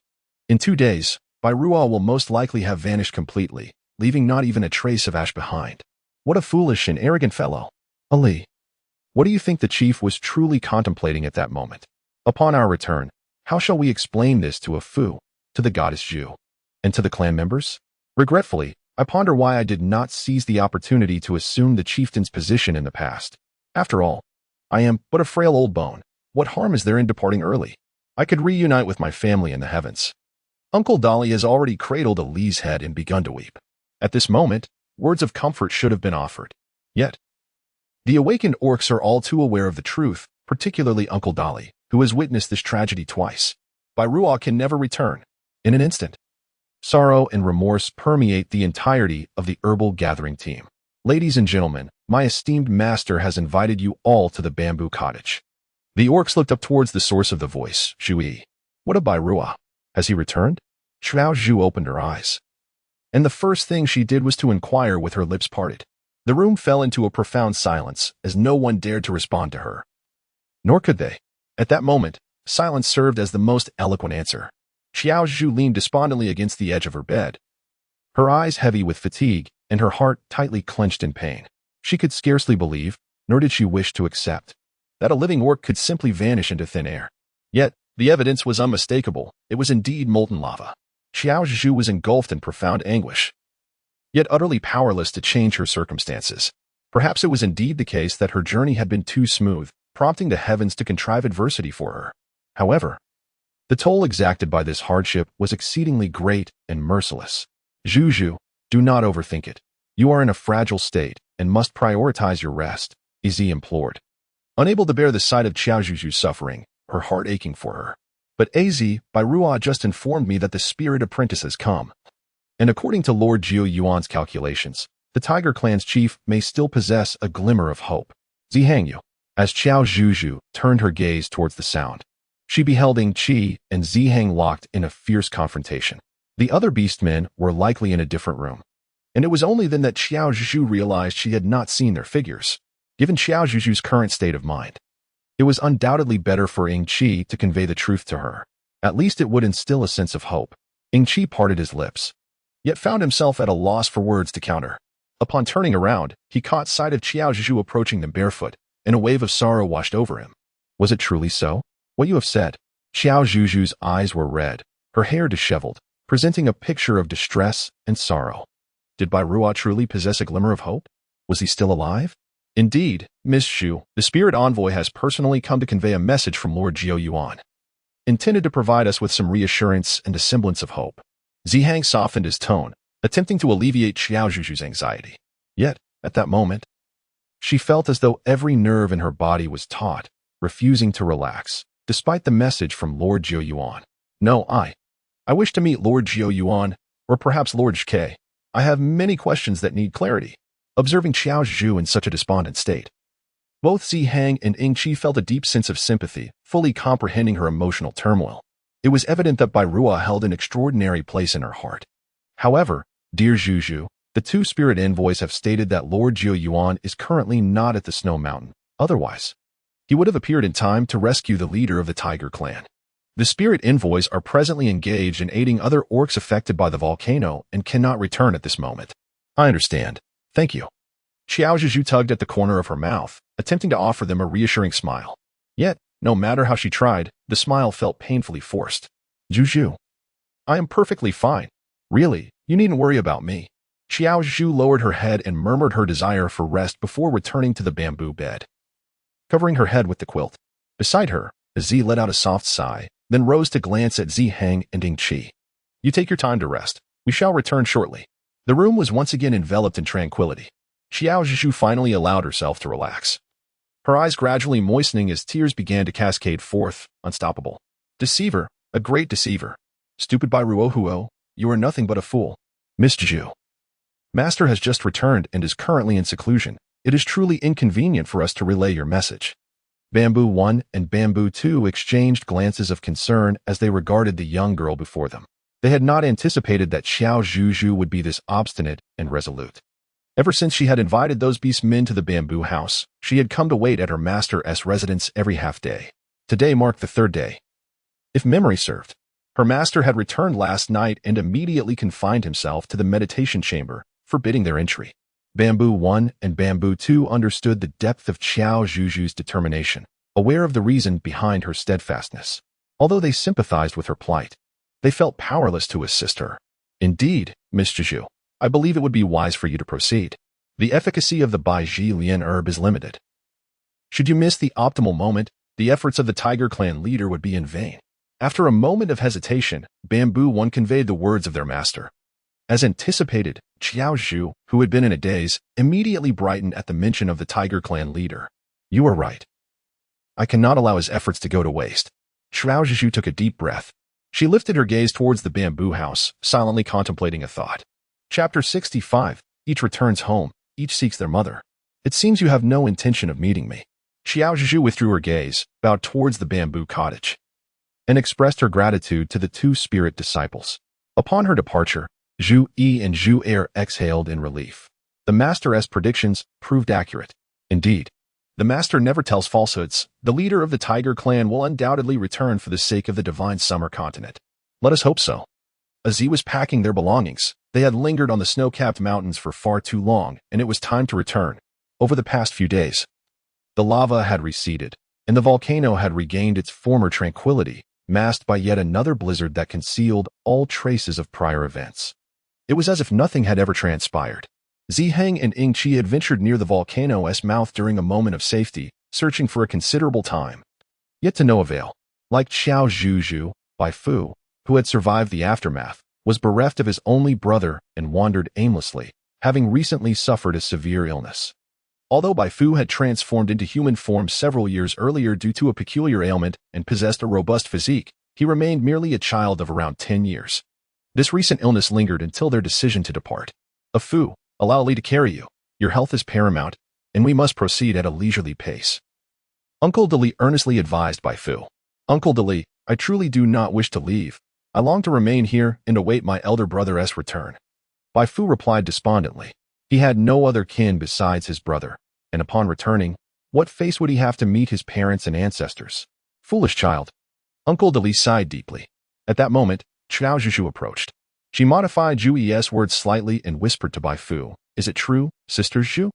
"In 2 days, Bairuo will most likely have vanished completely, leaving not even a trace of ash behind. What a foolish and arrogant fellow." "Ali, what do you think the chief was truly contemplating at that moment? Upon our return, how shall we explain this to Fu, to the goddess Zhu, and to the clan members? Regretfully, I ponder why I did not seize the opportunity to assume the chieftain's position in the past. After all, I am but a frail old bone. What harm is there in departing early? I could reunite with my family in the heavens." Uncle Dolly has already cradled Ali's head and begun to weep. At this moment, words of comfort should have been offered. Yet, the awakened orcs are all too aware of the truth, particularly Uncle Dolly, who has witnessed this tragedy twice. Bairuo can never return. In an instant, sorrow and remorse permeate the entirety of the herbal gathering team. "Ladies and gentlemen, my esteemed master has invited you all to the bamboo cottage." The orcs looked up towards the source of the voice, Shui. "What of Bairuo? Has he returned?" Qiao Zhuzhu opened her eyes, and the first thing she did was to inquire with her lips parted. The room fell into a profound silence as no one dared to respond to her. Nor could they. At that moment, silence served as the most eloquent answer. Qiao Zhuzhu leaned despondently against the edge of her bed, her eyes heavy with fatigue and her heart tightly clenched in pain. She could scarcely believe, nor did she wish to accept, that a living orc could simply vanish into thin air. Yet, the evidence was unmistakable. It was indeed molten lava. Qiao Zhuzhu was engulfed in profound anguish, yet utterly powerless to change her circumstances. Perhaps it was indeed the case that her journey had been too smooth, prompting the heavens to contrive adversity for her. However, the toll exacted by this hardship was exceedingly great and merciless. "Zhuzhu, do not overthink it. You are in a fragile state and must prioritize your rest," Izzy implored. Unable to bear the sight of Qiao Zhuzhu's suffering, her heart aching for her. "But Az, Bairuo just informed me that the spirit apprentice has come. And according to Lord Jiu Yuan's calculations, the Tiger Clan's chief may still possess a glimmer of hope." Zihang. As Qiao Zhuzhu turned her gaze towards the sound, she beheld Ingqi and Zihang locked in a fierce confrontation. The other beastmen were likely in a different room, and it was only then that Qiao Zhuzhu realized she had not seen their figures. Given Qiao Zhuzhu's current state of mind, it was undoubtedly better for Ingqi to convey the truth to her. At least it would instill a sense of hope. Ingqi parted his lips, yet found himself at a loss for words to counter. Upon turning around, he caught sight of Qiao Zhuzhu approaching them barefoot, and a wave of sorrow washed over him. "Was it truly so? What you have said?" Qiao Zhuzhu's eyes were red, her hair disheveled, presenting a picture of distress and sorrow. Did Bairuo truly possess a glimmer of hope? Was he still alive? "Indeed, Miss Xu, the spirit envoy has personally come to convey a message from Lord Jiu Yuan, intended to provide us with some reassurance and a semblance of hope." Zihang softened his tone, attempting to alleviate Qiao Zhuzhu's anxiety. Yet, at that moment, she felt as though every nerve in her body was taut, refusing to relax, despite the message from Lord Jiu Yuan. "No, I wish to meet Lord Jiu Yuan, or perhaps Lord Zhke. I have many questions that need clarity." Observing Qiao Zhuzhu in such a despondent state, both Zihang and Ingqi felt a deep sense of sympathy, fully comprehending her emotional turmoil. It was evident that Bairuo held an extraordinary place in her heart. "However, dear Zhuzhu, the two spirit envoys have stated that Lord Jiu Yuan is currently not at the Snow Mountain. Otherwise, he would have appeared in time to rescue the leader of the Tiger Clan. The spirit envoys are presently engaged in aiding other orcs affected by the volcano and cannot return at this moment." "I understand. Thank you." Qiao Zhuzhu tugged at the corner of her mouth, attempting to offer them a reassuring smile. Yet, no matter how she tried, the smile felt painfully forced. "Zhuzhu, I am perfectly fine. Really, you needn't worry about me." Qiao Zhuzhu lowered her head and murmured her desire for rest before returning to the bamboo bed, covering her head with the quilt. Beside her, Z let out a soft sigh, then rose to glance at Zihang and Ingqi. "You take your time to rest. We shall return shortly. The room was once again enveloped in tranquility. Qiao Zhuzhu finally allowed herself to relax, her eyes gradually moistening as tears began to cascade forth, unstoppable. Deceiver, a great deceiver. Stupid by Ruohuo, you are nothing but a fool. Miss Zhuzhu. Master has just returned and is currently in seclusion. It is truly inconvenient for us to relay your message. Bamboo 1 and Bamboo 2 exchanged glances of concern as they regarded the young girl before them. They had not anticipated that Qiao Zhuzhu would be this obstinate and resolute. Ever since she had invited those beast men to the bamboo house, she had come to wait at her master's residence every half-day. Today marked the third day. If memory served, her master had returned last night and immediately confined himself to the meditation chamber, forbidding their entry. Bamboo 1 and Bamboo 2 understood the depth of Qiao Zhuzhu's determination, aware of the reason behind her steadfastness. Although they sympathized with her plight, they felt powerless to assist her. Indeed, Miss Zhuzhu, I believe it would be wise for you to proceed. The efficacy of the Bai Ji Lian herb is limited. Should you miss the optimal moment, the efforts of the Tiger Clan leader would be in vain. After a moment of hesitation, Bamboo 1 conveyed the words of their master. As anticipated, Qiao Zhuzhu, who had been in a daze, immediately brightened at the mention of the Tiger Clan leader. You are right. I cannot allow his efforts to go to waste. Qiao Zhuzhu took a deep breath. She lifted her gaze towards the bamboo house, silently contemplating a thought. Chapter 65. Each returns home, each seeks their mother. It seems you have no intention of meeting me. Qiao Zhuzhu withdrew her gaze, bowed towards the bamboo cottage, and expressed her gratitude to the two spirit disciples. Upon her departure, Zhu Yi and Zhu Er exhaled in relief. The master's predictions proved accurate. Indeed, the master never tells falsehoods. The leader of the Tiger Clan will undoubtedly return for the sake of the divine summer continent. Let us hope so. As he was packing their belongings, they had lingered on the snow-capped mountains for far too long, and it was time to return. Over the past few days, the lava had receded, and the volcano had regained its former tranquility, masked by yet another blizzard that concealed all traces of prior events. It was as if nothing had ever transpired. Ziheng and Ing Qi had ventured near the volcano's mouth during a moment of safety, searching for a considerable time. Yet to no avail. Like Qiao Zhuzhu, Bai Fu, who had survived the aftermath, was bereft of his only brother and wandered aimlessly, having recently suffered a severe illness. Although Bai Fu had transformed into human form several years earlier due to a peculiar ailment and possessed a robust physique, he remained merely a child of around 10 years. This recent illness lingered until their decision to depart. Fu, allow Li to carry you. Your health is paramount, and we must proceed at a leisurely pace. Uncle Deli earnestly advised Bai Fu. Uncle Deli, I truly do not wish to leave. I long to remain here and await my elder brother's return. Bai Fu replied despondently. He had no other kin besides his brother, and upon returning, what face would he have to meet his parents and ancestors? Foolish child. Uncle Deli sighed deeply. At that moment, Qiao Zhuzhu approached. She modified Zhu Yi's words slightly and whispered to Bai Fu, Is it true, Sister Zhu?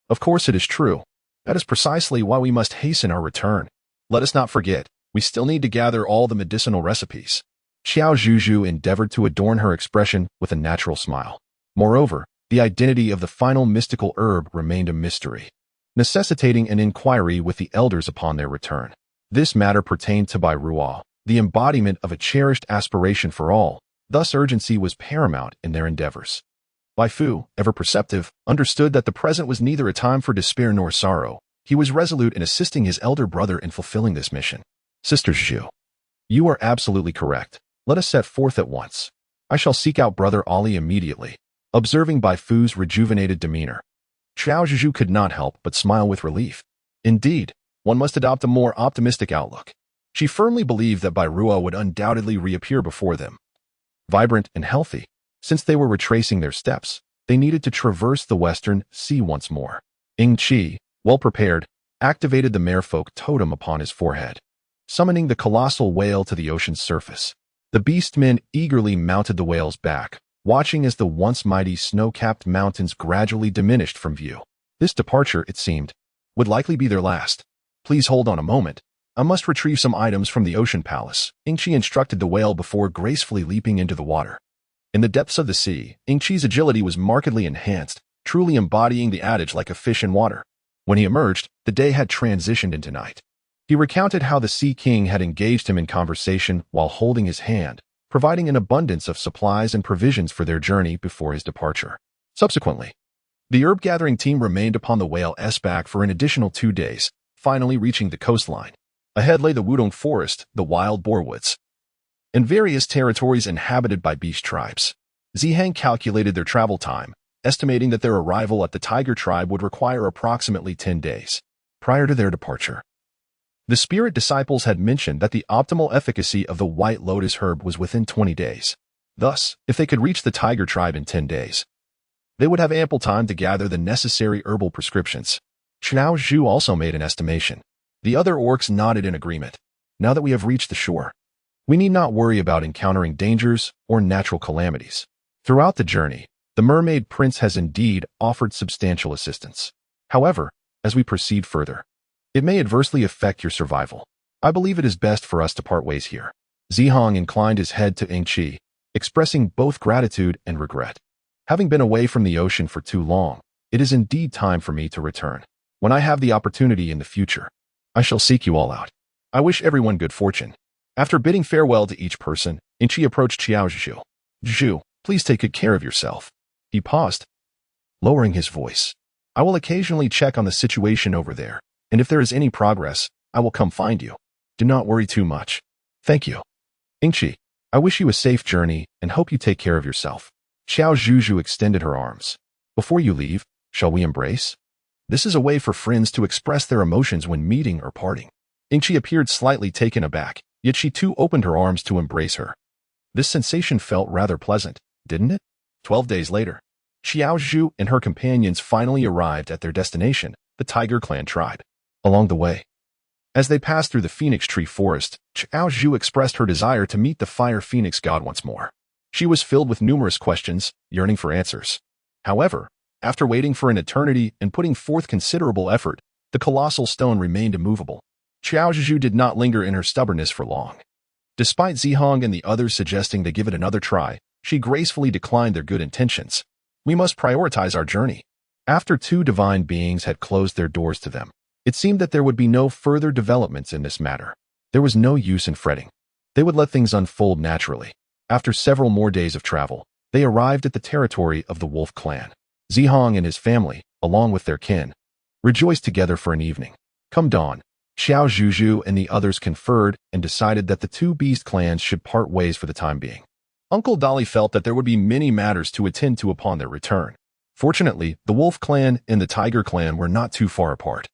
Of course it is true. That is precisely why we must hasten our return. Let us not forget, we still need to gather all the medicinal recipes. Qiao Zhuzhu endeavored to adorn her expression with a natural smile. Moreover, the identity of the final mystical herb remained a mystery, necessitating an inquiry with the elders upon their return. This matter pertained to Bai Ruo, the embodiment of a cherished aspiration for all, thus urgency was paramount in their endeavors. Bai Fu, ever perceptive, understood that the present was neither a time for despair nor sorrow. He was resolute in assisting his elder brother in fulfilling this mission. Sister Zhu, you are absolutely correct. Let us set forth at once. I shall seek out Brother Ali immediately. Observing Bai Fu's rejuvenated demeanor, Qiao Zhuzhu could not help but smile with relief. Indeed, one must adopt a more optimistic outlook. She firmly believed that Bai Ruo would undoubtedly reappear before them. Vibrant and healthy, since they were retracing their steps, they needed to traverse the western sea once more. Ing Qi, well prepared, activated the merfolk totem upon his forehead, summoning the colossal whale to the ocean's surface. The beastmen eagerly mounted the whale's back, watching as the once mighty snow-capped mountains gradually diminished from view. This departure, it seemed, would likely be their last. Please hold on a moment. I must retrieve some items from the ocean palace, Ing Qi instructed the whale before gracefully leaping into the water. In the depths of the sea, Ing Qi's agility was markedly enhanced, truly embodying the adage like a fish in water. When he emerged, the day had transitioned into night. He recounted how the Sea King had engaged him in conversation while holding his hand, providing an abundance of supplies and provisions for their journey before his departure. Subsequently, the herb-gathering team remained upon the whale's back for an additional 2 days, finally reaching the coastline. Ahead lay the Wudong Forest, the wild boar woods, and various territories inhabited by beast tribes. Zihang calculated their travel time, estimating that their arrival at the tiger tribe would require approximately 10 days. Prior to their departure, the spirit disciples had mentioned that the optimal efficacy of the white lotus herb was within 20 days. Thus, if they could reach the tiger tribe in 10 days, they would have ample time to gather the necessary herbal prescriptions. Qiao Zhuzhu also made an estimation. The other orcs nodded in agreement. Now that we have reached the shore, we need not worry about encountering dangers or natural calamities. Throughout the journey, the mermaid prince has indeed offered substantial assistance. However, as we proceed further, it may adversely affect your survival. I believe it is best for us to part ways here. Zihang inclined his head to Yingqi, expressing both gratitude and regret. Having been away from the ocean for too long, it is indeed time for me to return. When I have the opportunity in the future, I shall seek you all out. I wish everyone good fortune. After bidding farewell to each person, Yingqi approached Qiao Zhuzhu. Zhuzhu, please take good care of yourself. He paused, lowering his voice. I will occasionally check on the situation over there, and if there is any progress, I will come find you. Do not worry too much. Thank you. Yingqi, I wish you a safe journey and hope you take care of yourself. Qiao Zhuzhu extended her arms. Before you leave, shall we embrace? This is a way for friends to express their emotions when meeting or parting. Yingqi appeared slightly taken aback, yet she too opened her arms to embrace her. This sensation felt rather pleasant, didn't it? 12 days later, Qiao Zhuzhu and her companions finally arrived at their destination, the Tiger Clan tribe. Along the way, as they passed through the Phoenix Tree Forest, Qiao Zhuzhu expressed her desire to meet the Fire Phoenix god once more. She was filled with numerous questions, yearning for answers. However, after waiting for an eternity and putting forth considerable effort, the colossal stone remained immovable. Qiao Zhuzhu did not linger in her stubbornness for long. Despite Zihang and the others suggesting they give it another try, she gracefully declined their good intentions. We must prioritize our journey. After 2 divine beings had closed their doors to them, it seemed that there would be no further developments in this matter. There was no use in fretting. They would let things unfold naturally. After several more days of travel, they arrived at the territory of the Wolf Clan. Zihang and his family, along with their kin, rejoiced together for an evening. Come dawn, Qiao Zhuzhu and the others conferred and decided that the 2 beast clans should part ways for the time being. Uncle Dolly felt that there would be many matters to attend to upon their return. Fortunately, the Wolf Clan and the Tiger Clan were not too far apart.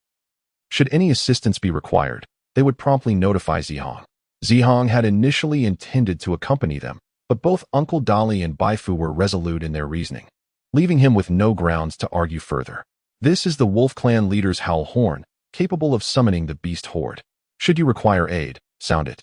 Should any assistance be required, they would promptly notify Zihang. Zihang had initially intended to accompany them, but both Uncle Dolly and Baifu were resolute in their reasoning, leaving him with no grounds to argue further. This is the Wolf Clan leader's howl horn, capable of summoning the beast horde. Should you require aid, sound it,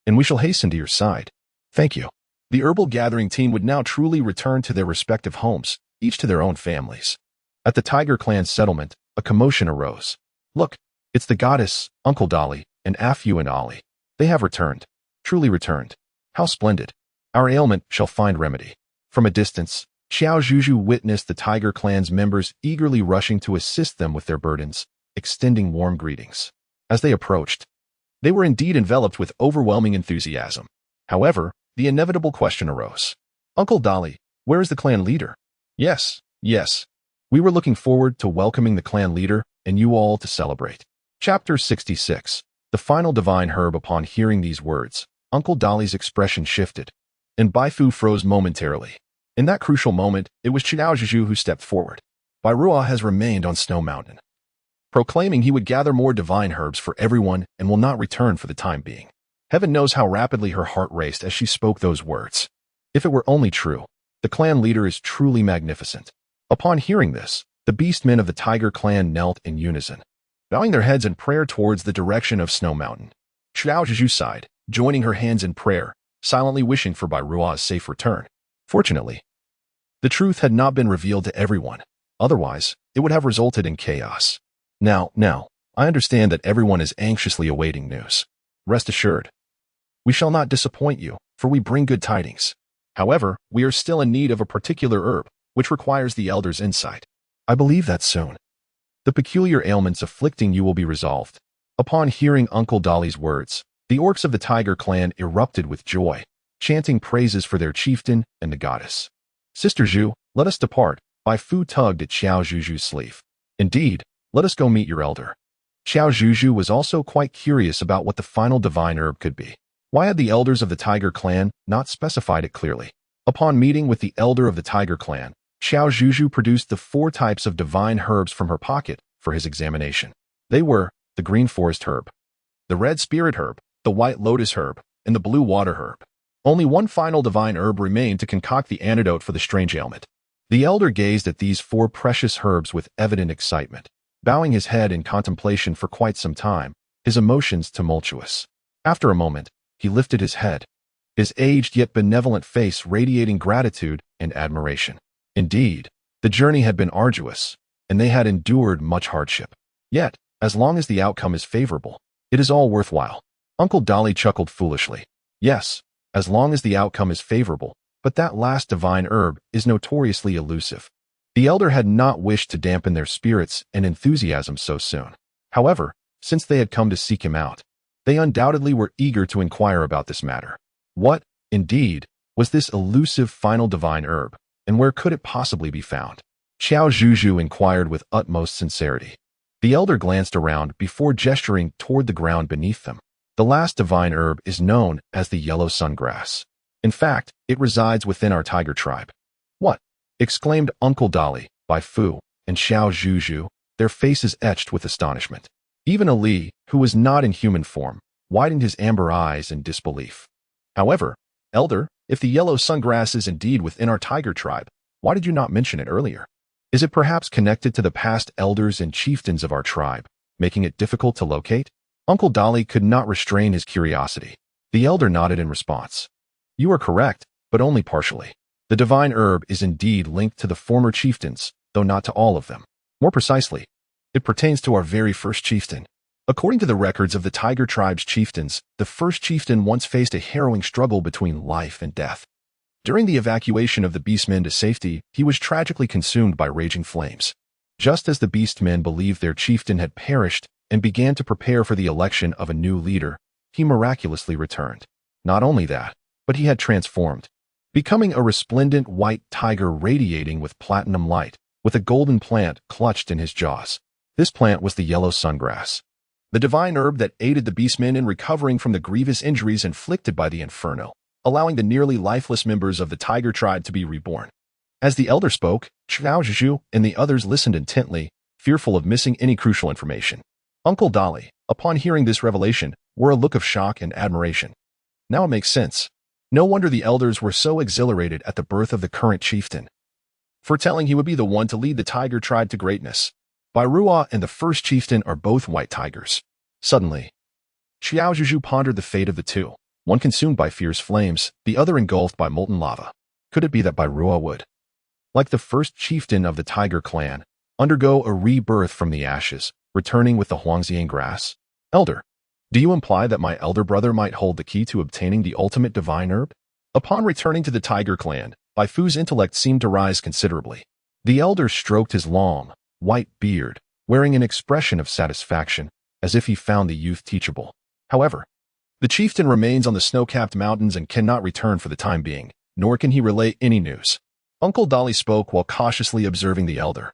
and we shall hasten to your side. Thank you. The herbal gathering team would now truly return to their respective homes, each to their own families. At the Tiger Clan settlement, a commotion arose. Look, it's the goddess, Uncle Dolly, and aficionado. They have returned. Truly returned. How splendid. Our ailment shall find remedy. From a distance, Qiao Zhuzhu witnessed the Tiger Clan's members eagerly rushing to assist them with their burdens, extending warm greetings. As they approached, they were indeed enveloped with overwhelming enthusiasm. However, the inevitable question arose. Uncle Dolly, where is the clan leader? Yes. We were looking forward to welcoming the clan leader and you all to celebrate. Chapter 66. The final divine herb. Upon hearing these words, Uncle Dolly's expression shifted, and Baifu froze momentarily. In that crucial moment, it was Qiao Zhuzhu who stepped forward. Bairua has remained on Snow Mountain, proclaiming he would gather more divine herbs for everyone and will not return for the time being. Heaven knows how rapidly her heart raced as she spoke those words. If it were only true, the clan leader is truly magnificent. Upon hearing this, the beastmen of the Tiger Clan knelt in unison, bowing their heads in prayer towards the direction of Snow Mountain. Qiao Zhuzhu sighed, joining her hands in prayer, silently wishing for Bairua's safe return. Fortunately, the truth had not been revealed to everyone. Otherwise, it would have resulted in chaos. Now, I understand that everyone is anxiously awaiting news. Rest assured, we shall not disappoint you, for we bring good tidings. However, we are still in need of a particular herb, which requires the elder's insight. I believe that soon the peculiar ailments afflicting you will be resolved. Upon hearing Uncle Dolly's words, the orcs of the Tiger Clan erupted with joy. chanting praises for their chieftain and the goddess. Sister Zhu, let us depart. Bai Fu tugged at Qiao Zhuzhu's sleeve. Indeed, let us go meet your elder. Qiao Zhuzhu was also quite curious about what the final divine herb could be. Why had the elders of the Tiger clan not specified it clearly? Upon meeting with the elder of the Tiger clan, Qiao Zhuzhu produced the 4 types of divine herbs from her pocket for his examination. They were the green forest herb, the red spirit herb, the white lotus herb, and the blue water herb. Only one final divine herb remained to concoct the antidote for the strange ailment. The elder gazed at these 4 precious herbs with evident excitement, bowing his head in contemplation for quite some time, his emotions tumultuous. After a moment, he lifted his head, his aged yet benevolent face radiating gratitude and admiration. Indeed, the journey had been arduous, and they had endured much hardship. Yet, as long as the outcome is favorable, it is all worthwhile. Uncle Dolly chuckled foolishly. Yes, as long as the outcome is favorable, but that last divine herb is notoriously elusive. The elder had not wished to dampen their spirits and enthusiasm so soon. However, since they had come to seek him out, they undoubtedly were eager to inquire about this matter. What, indeed, was this elusive final divine herb, and where could it possibly be found? Qiao Zhuzhu inquired with utmost sincerity. The elder glanced around before gesturing toward the ground beneath them. The last divine herb is known as the yellow sungrass. In fact, it resides within our tiger tribe. What? Exclaimed Uncle Dolly, Bai Fu, and Qiao Zhuzhu, their faces etched with astonishment. Even Ali, who was not in human form, widened his amber eyes in disbelief. However, elder, if the yellow sungrass is indeed within our tiger tribe, why did you not mention it earlier? Is it perhaps connected to the past elders and chieftains of our tribe, making it difficult to locate? Uncle Dolly could not restrain his curiosity. The elder nodded in response. You are correct, but only partially. The divine herb is indeed linked to the former chieftains, though not to all of them. More precisely, it pertains to our very first chieftain. According to the records of the Tiger tribe's chieftains, the first chieftain once faced a harrowing struggle between life and death. During the evacuation of the beastmen to safety, he was tragically consumed by raging flames. Just as the beastmen believed their chieftain had perished and began to prepare for the election of a new leader, he miraculously returned. Not only that, but he had transformed, becoming a resplendent white tiger radiating with platinum light, with a golden plant clutched in his jaws. This plant was the yellow sungrass, the divine herb that aided the beastmen in recovering from the grievous injuries inflicted by the inferno, allowing the nearly lifeless members of the tiger tribe to be reborn. As the elder spoke, Qiao Zhuzhu and the others listened intently, fearful of missing any crucial information. Uncle Dolly, upon hearing this revelation, wore a look of shock and admiration. Now it makes sense. No wonder the elders were so exhilarated at the birth of the current chieftain, foretelling he would be the one to lead the tiger tribe to greatness. Bairua and the first chieftain are both white tigers. Suddenly, Qiao Zhuzhu pondered the fate of the two, one consumed by fierce flames, the other engulfed by molten lava. Could it be that Bairua would, like the first chieftain of the tiger clan, undergo a rebirth from the ashes, returning with the Huangxiang grass? Elder, do you imply that my elder brother might hold the key to obtaining the ultimate divine herb? Upon returning to the tiger clan, Bai Fu's intellect seemed to rise considerably. The elder stroked his long, white beard, wearing an expression of satisfaction, as if he found the youth teachable. However, the chieftain remains on the snow-capped mountains and cannot return for the time being, nor can he relay any news. Uncle Dolly spoke while cautiously observing the elder.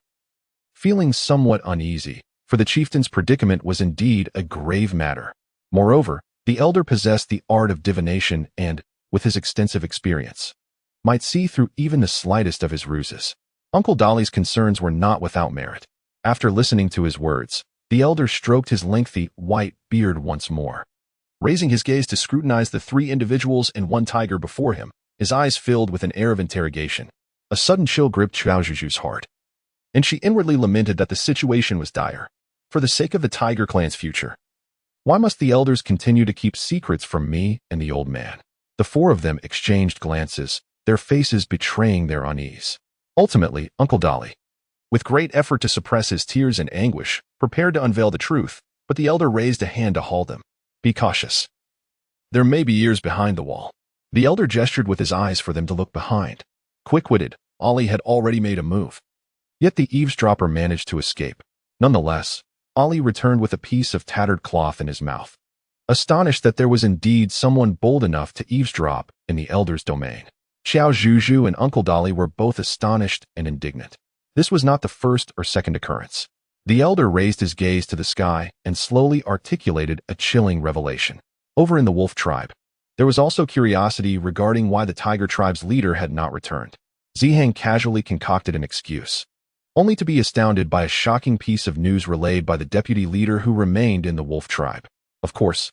Feeling somewhat uneasy, for the chieftain's predicament was indeed a grave matter. Moreover, the elder possessed the art of divination and, with his extensive experience, might see through even the slightest of his ruses. Uncle Dolly's concerns were not without merit. After listening to his words, the elder stroked his lengthy, white beard once more. Raising his gaze to scrutinize the 3 individuals and 1 tiger before him, his eyes filled with an air of interrogation. A sudden chill gripped Qiao Zhuzhu's heart, and she inwardly lamented that the situation was dire. For the sake of the tiger clan's future, why must the elders continue to keep secrets from me and the old man? The 4 of them exchanged glances, their faces betraying their unease. Ultimately, Uncle Dolly, with great effort to suppress his tears and anguish, prepared to unveil the truth, but the elder raised a hand to halt them. Be cautious. There may be ears behind the wall. The elder gestured with his eyes for them to look behind. Quick-witted, Ali had already made a move. Yet the eavesdropper managed to escape. Nonetheless, Ali returned with a piece of tattered cloth in his mouth. astonished that there was indeed someone bold enough to eavesdrop in the elder's domain. Qiao Zhuzhu and Uncle Dolly were both astonished and indignant. This was not the first or second occurrence. The elder raised his gaze to the sky and slowly articulated a chilling revelation. Over in the wolf tribe, there was also curiosity regarding why the tiger tribe's leader had not returned. Zihang casually concocted an excuse, only to be astounded by a shocking piece of news relayed by the deputy leader who remained in the wolf tribe. Of course,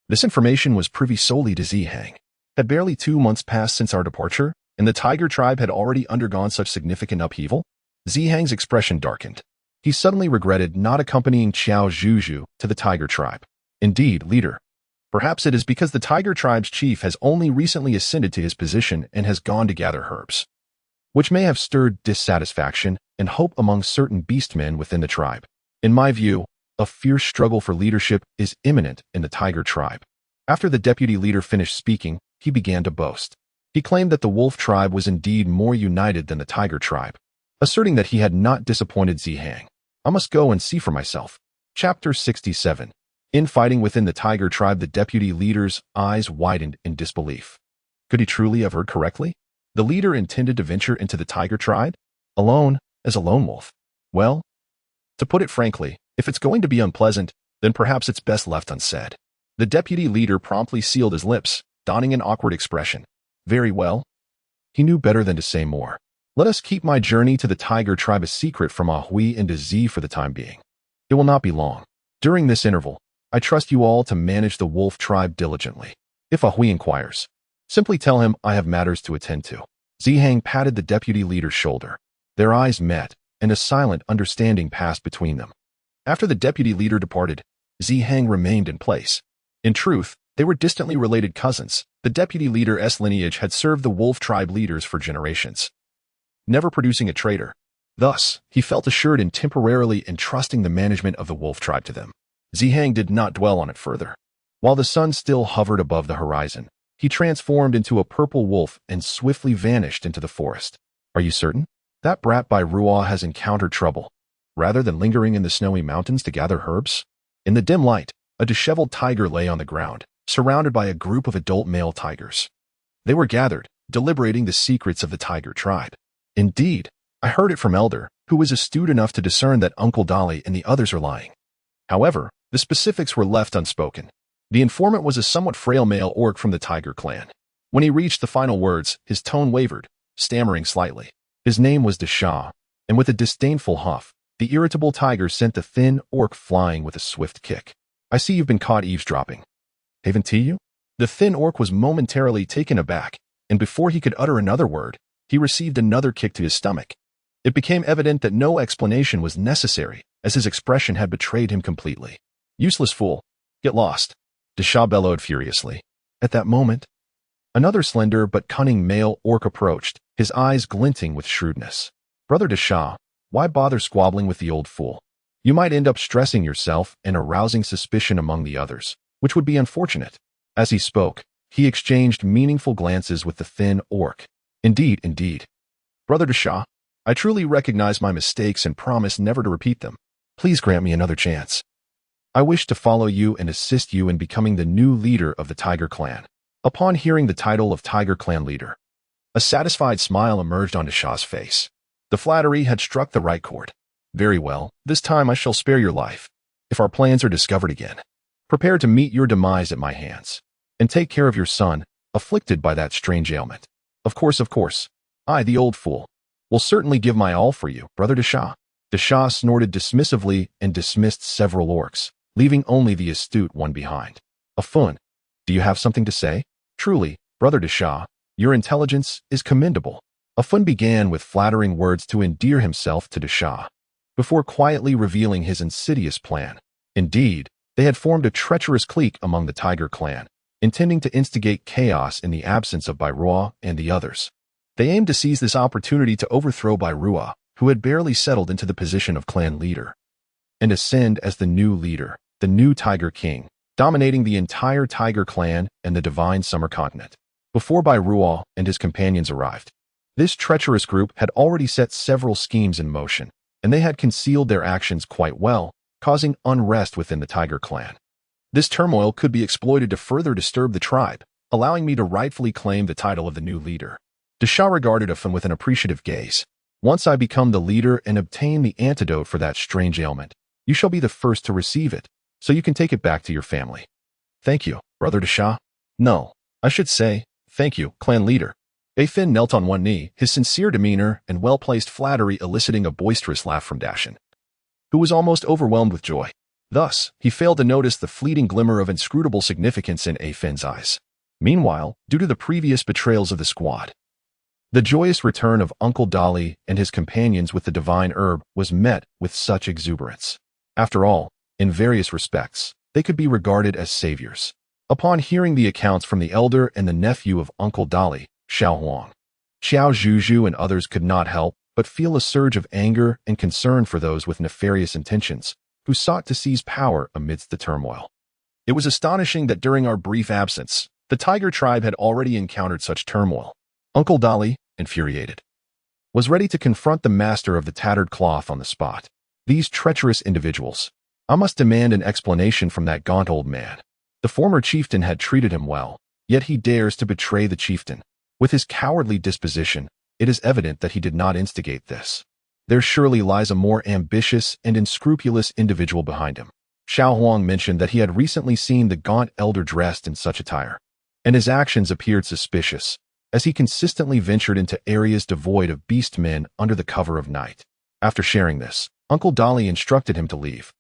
this information was privy solely to Zihang. Had barely 2 months passed since our departure, and the tiger tribe had already undergone such significant upheaval? Zihang's expression darkened. He suddenly regretted not accompanying Qiao Zhuzhu to the tiger tribe. Indeed, leader. Perhaps it is because the tiger tribe's chief has only recently ascended to his position and has gone to gather herbs, which may have stirred dissatisfaction and hope among certain beastmen within the tribe. In my view, a fierce struggle for leadership is imminent in the tiger tribe. After the deputy leader finished speaking, he began to boast. He claimed that the wolf tribe was indeed more united than the tiger tribe, asserting that he had not disappointed Zihang. I must go and see for myself. Chapter 67. Infighting within the tiger tribe. The deputy leader's eyes widened in disbelief. Could he truly have heard correctly? The leader intended to venture into the tiger tribe? Alone, as a lone wolf? Well, to put it frankly, if it's going to be unpleasant, then perhaps it's best left unsaid. The deputy leader promptly sealed his lips, donning an awkward expression. Very well. He knew better than to say more. Let us keep my journey to the tiger tribe a secret from Ahui and Z for the time being. It will not be long. During this interval, I trust you all to manage the wolf tribe diligently. If Ahui inquires, simply tell him I have matters to attend to. Zihang patted the deputy leader's shoulder. Their eyes met, and a silent understanding passed between them. After the deputy leader departed, Zihang remained in place. In truth, they were distantly related cousins. The deputy leader's lineage had served the wolf tribe leaders for generations, never producing a traitor. Thus, he felt assured in temporarily entrusting the management of the wolf tribe to them. Zihang did not dwell on it further. While the sun still hovered above the horizon, he transformed into a purple wolf and swiftly vanished into the forest. Are you certain? That brat by Ruah has encountered trouble, rather than lingering in the snowy mountains to gather herbs? In the dim light, a disheveled tiger lay on the ground, surrounded by a group of adult male tigers. They were gathered, deliberating the secrets of the tiger tribe. Indeed, I heard it from Elder, who was astute enough to discern that Uncle Dolly and the others are lying. However, the specifics were left unspoken. The informant was a somewhat frail male orc from the tiger clan. When he reached the final words, his tone wavered, stammering slightly. His name was Desha, and with a disdainful huff, the irritable tiger sent the thin orc flying with a swift kick. I see you've been caught eavesdropping. Haven't you? The thin orc was momentarily taken aback, and before he could utter another word, he received another kick to his stomach. It became evident that no explanation was necessary, as his expression had betrayed him completely. Useless fool. Get lost. Desha bellowed furiously. At that moment, another slender but cunning male orc approached, his eyes glinting with shrewdness. Brother Desha, why bother squabbling with the old fool? You might end up stressing yourself and arousing suspicion among the others, which would be unfortunate. As he spoke, he exchanged meaningful glances with the thin orc. Indeed. Brother Desha, I truly recognize my mistakes and promise never to repeat them. Please grant me another chance. I wish to follow you and assist you in becoming the new leader of the Tiger Clan. Upon hearing the title of Tiger Clan leader, a satisfied smile emerged on Desha's face. The flattery had struck the right chord. Very well, this time I shall spare your life. If our plans are discovered again, prepare to meet your demise at my hands, and take care of your son, afflicted by that strange ailment. Of course, I, the old fool, will certainly give my all for you, Brother Desha. Desha snorted dismissively and dismissed several orcs, leaving only the astute one behind. Afun, do you have something to say? Truly, Brother Desha, your intelligence is commendable. Afun began with flattering words to endear himself to Desha, before quietly revealing his insidious plan. Indeed, they had formed a treacherous clique among the Tiger Clan, intending to instigate chaos in the absence of Bairuah and the others. They aimed to seize this opportunity to overthrow Bairuah, who had barely settled into the position of clan leader, and ascend as the new leader, the new Tiger King, dominating the entire Tiger Clan and the divine summer continent. Before Bairuah and his companions arrived, this treacherous group had already set several schemes in motion, and they had concealed their actions quite well, causing unrest within the Tiger Clan. This turmoil could be exploited to further disturb the tribe, allowing me to rightfully claim the title of the new leader. Desha regarded Afin with an appreciative gaze. Once I become the leader and obtain the antidote for that strange ailment, you shall be the first to receive it, so you can take it back to your family. Thank you, Brother Desha. No, I should say, thank you, clan leader. Afin knelt on one knee, his sincere demeanor and well-placed flattery eliciting a boisterous laugh from Dashin, who was almost overwhelmed with joy. Thus, he failed to notice the fleeting glimmer of inscrutable significance in Afin's eyes. Meanwhile, due to the previous betrayals of the squad, the joyous return of Uncle Dolly and his companions with the divine herb was met with such exuberance. After all, in various respects, they could be regarded as saviors. Upon hearing the accounts from the elder and the nephew of Uncle Dolly, Xiao Huang, Qiao Zhuzhu and others could not help but feel a surge of anger and concern for those with nefarious intentions who sought to seize power amidst the turmoil. It was astonishing that during our brief absence, the tiger tribe had already encountered such turmoil. Uncle Dolly, infuriated, was ready to confront the master of the tattered cloth on the spot. These treacherous individuals. I must demand an explanation from that gaunt old man. The former chieftain had treated him well, yet he dares to betray the chieftain. With his cowardly disposition, it is evident that he did not instigate this. There surely lies a more ambitious and unscrupulous individual behind him. Xiao Huang mentioned that he had recently seen the gaunt elder dressed in such attire, and his actions appeared suspicious, as he consistently ventured into areas devoid of beast men under the cover of night. After sharing this, Uncle Dolly instructed him to leave,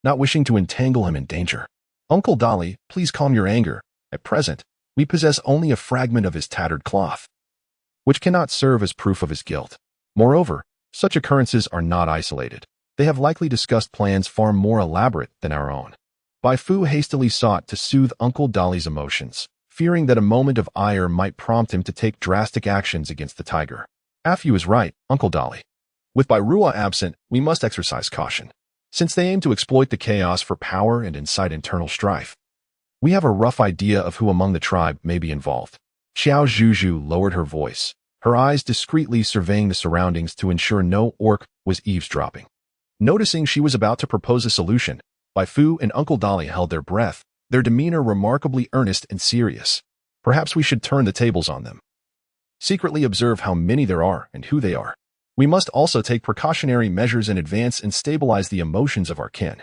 not wishing to entangle him in danger. Uncle Dolly, please calm your anger. At present, we possess only a fragment of his tattered cloth, which cannot serve as proof of his guilt. Moreover, such occurrences are not isolated. They have likely discussed plans far more elaborate than our own. Bai Fu hastily sought to soothe Uncle Dolly's emotions, fearing that a moment of ire might prompt him to take drastic actions against the tiger. Afu is right, Uncle Dolly. With Bai Rua absent, we must exercise caution, since they aim to exploit the chaos for power and incite internal strife. We have a rough idea of who among the tribe may be involved. Qiao Zhuzhu lowered her voice, her eyes discreetly surveying the surroundings to ensure no orc was eavesdropping. Noticing she was about to propose a solution, Bai Fu and Uncle Dolly held their breath, their demeanor remarkably earnest and serious. Perhaps we should turn the tables on them. Secretly observe how many there are and who they are. We must also take precautionary measures in advance and stabilize the emotions of our kin,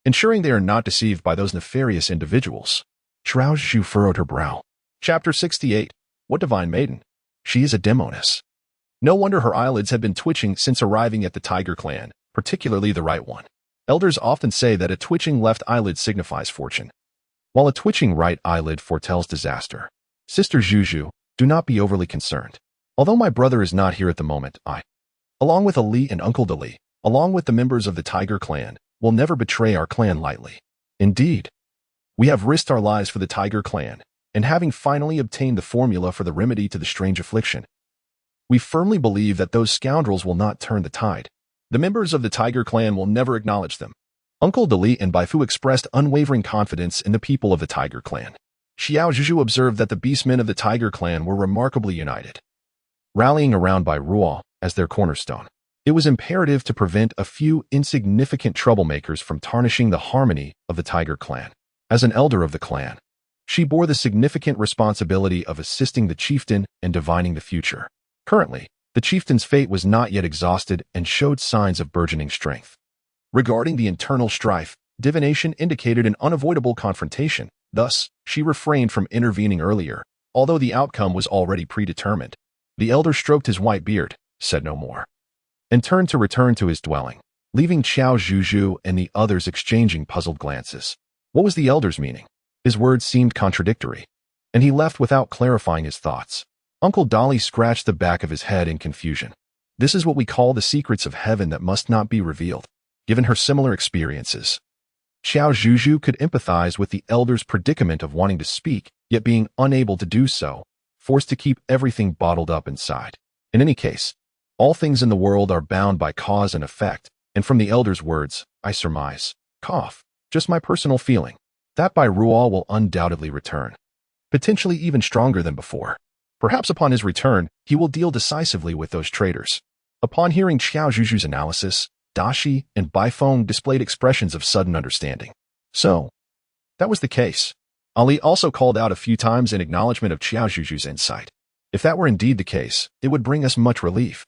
ensuring they are not deceived by those nefarious individuals. Qiao Zhuzhu furrowed her brow. Chapter 68. What divine maiden? She is a demoness. No wonder her eyelids had been twitching since arriving at the tiger clan, particularly the right one. Elders often say that a twitching left eyelid signifies fortune, while a twitching right eyelid foretells disaster. Sister Zhuzhu, do not be overly concerned. Although my brother is not here at the moment, I, along with Ali and Uncle Dolly, along with the members of the tiger clan, will never betray our clan lightly. Indeed, we have risked our lives for the tiger clan, and having finally obtained the formula for the remedy to the strange affliction, we firmly believe that those scoundrels will not turn the tide. The members of the tiger clan will never acknowledge them. Uncle Dolly and Bai Fu expressed unwavering confidence in the people of the tiger clan. Qiao Zhuzhu observed that the beastmen of the tiger clan were remarkably united, rallying around Bai Rua as their cornerstone. It was imperative to prevent a few insignificant troublemakers from tarnishing the harmony of the tiger clan. As an elder of the clan, she bore the significant responsibility of assisting the chieftain and divining the future. Currently, the chieftain's fate was not yet exhausted and showed signs of burgeoning strength. Regarding the internal strife, divination indicated an unavoidable confrontation. Thus, she refrained from intervening earlier, although the outcome was already predetermined. The elder stroked his white beard, said no more, and turned to return to his dwelling, leaving Qiao Zhuzhu and the others exchanging puzzled glances. What was the elder's meaning? His words seemed contradictory, and he left without clarifying his thoughts. Uncle Dolly scratched the back of his head in confusion. This is what we call the secrets of heaven that must not be revealed. Given her similar experiences, Qiao Zhuzhu could empathize with the elder's predicament of wanting to speak, yet being unable to do so, forced to keep everything bottled up inside. In any case, all things in the world are bound by cause and effect, and from the elder's words, I surmise, just my personal feeling, that Bai Rua will undoubtedly return, potentially even stronger than before. Perhaps upon his return, he will deal decisively with those traitors. Upon hearing Qiao Zhuzhu's analysis, Dashi and Bai Feng displayed expressions of sudden understanding. So, That was the case. Ali also called out a few times in acknowledgement of Qiao Zhuzhu's insight. If that were indeed the case, it would bring us much relief.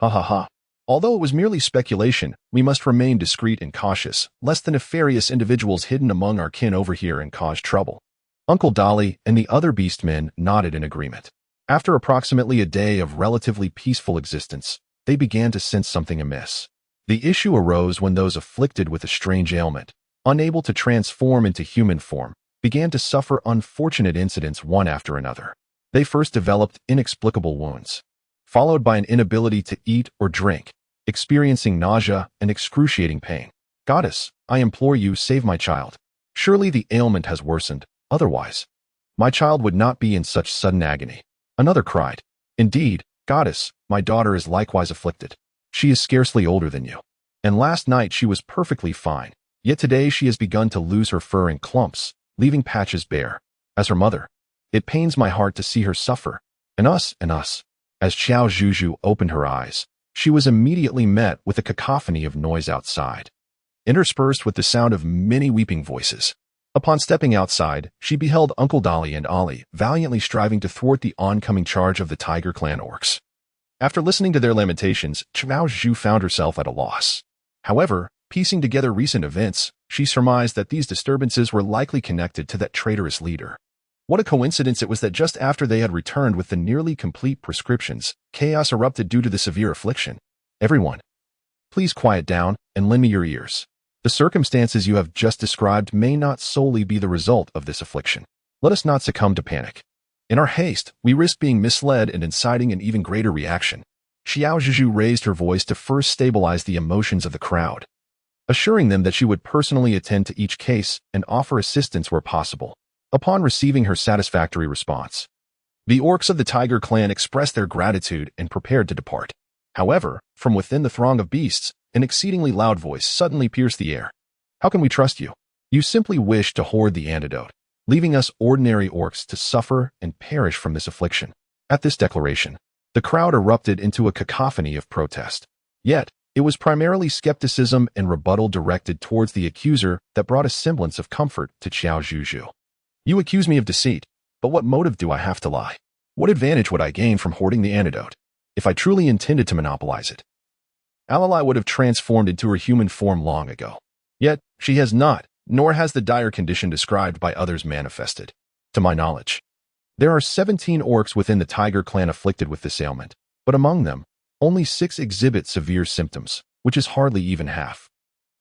Ha ha ha. Although it was merely speculation, we must remain discreet and cautious, lest the nefarious individuals hidden among our kin overhear and cause trouble. Uncle Dolly and the other beastmen nodded in agreement. After approximately a day of relatively peaceful existence, they began to sense something amiss. The issue arose when those afflicted with a strange ailment, unable to transform into human form, began to suffer unfortunate incidents one after another. They first developed inexplicable wounds, followed by an inability to eat or drink, experiencing nausea and excruciating pain. Goddess, I implore you, save my child. Surely the ailment has worsened, otherwise my child would not be in such sudden agony. Another cried, Indeed, Goddess, my daughter is likewise afflicted. She is scarcely older than you. And last night she was perfectly fine, yet today she has begun to lose her fur in clumps, leaving patches bare. As her mother, it pains my heart to see her suffer. And us. As Qiao Zhuzhu opened her eyes, she was immediately met with a cacophony of noise outside, interspersed with the sound of many weeping voices. Upon stepping outside, she beheld Uncle Dolly and Ali valiantly striving to thwart the oncoming charge of the Tiger Clan orcs. After listening to their lamentations, Qiao Zhuzhu found herself at a loss. However, piecing together recent events, she surmised that these disturbances were likely connected to that traitorous leader. What a coincidence it was that just after they had returned with the nearly complete prescriptions, chaos erupted due to the severe affliction. Everyone, please quiet down and lend me your ears. The circumstances you have just described may not solely be the result of this affliction. Let us not succumb to panic. In our haste, we risk being misled and inciting an even greater reaction. Qiao Zhuzhu raised her voice to first stabilize the emotions of the crowd, assuring them that she would personally attend to each case and offer assistance where possible. Upon receiving her satisfactory response, the orcs of the Tiger Clan expressed their gratitude and prepared to depart. However, from within the throng of beasts, an exceedingly loud voice suddenly pierced the air. How can we trust you? You simply wish to hoard the antidote, leaving us ordinary orcs to suffer and perish from this affliction. At this declaration, the crowd erupted into a cacophony of protest. Yet, it was primarily skepticism and rebuttal directed towards the accuser that brought a semblance of comfort to Qiao Zhuzhu. You accuse me of deceit, but what motive do I have to lie? What advantage would I gain from hoarding the antidote? If I truly intended to monopolize it, Alalai would have transformed into her human form long ago. Yet, she has not, nor has the dire condition described by others manifested. To my knowledge, there are 17 orcs within the Tiger Clan afflicted with this ailment, but among them, only 6 exhibit severe symptoms, which is hardly even half.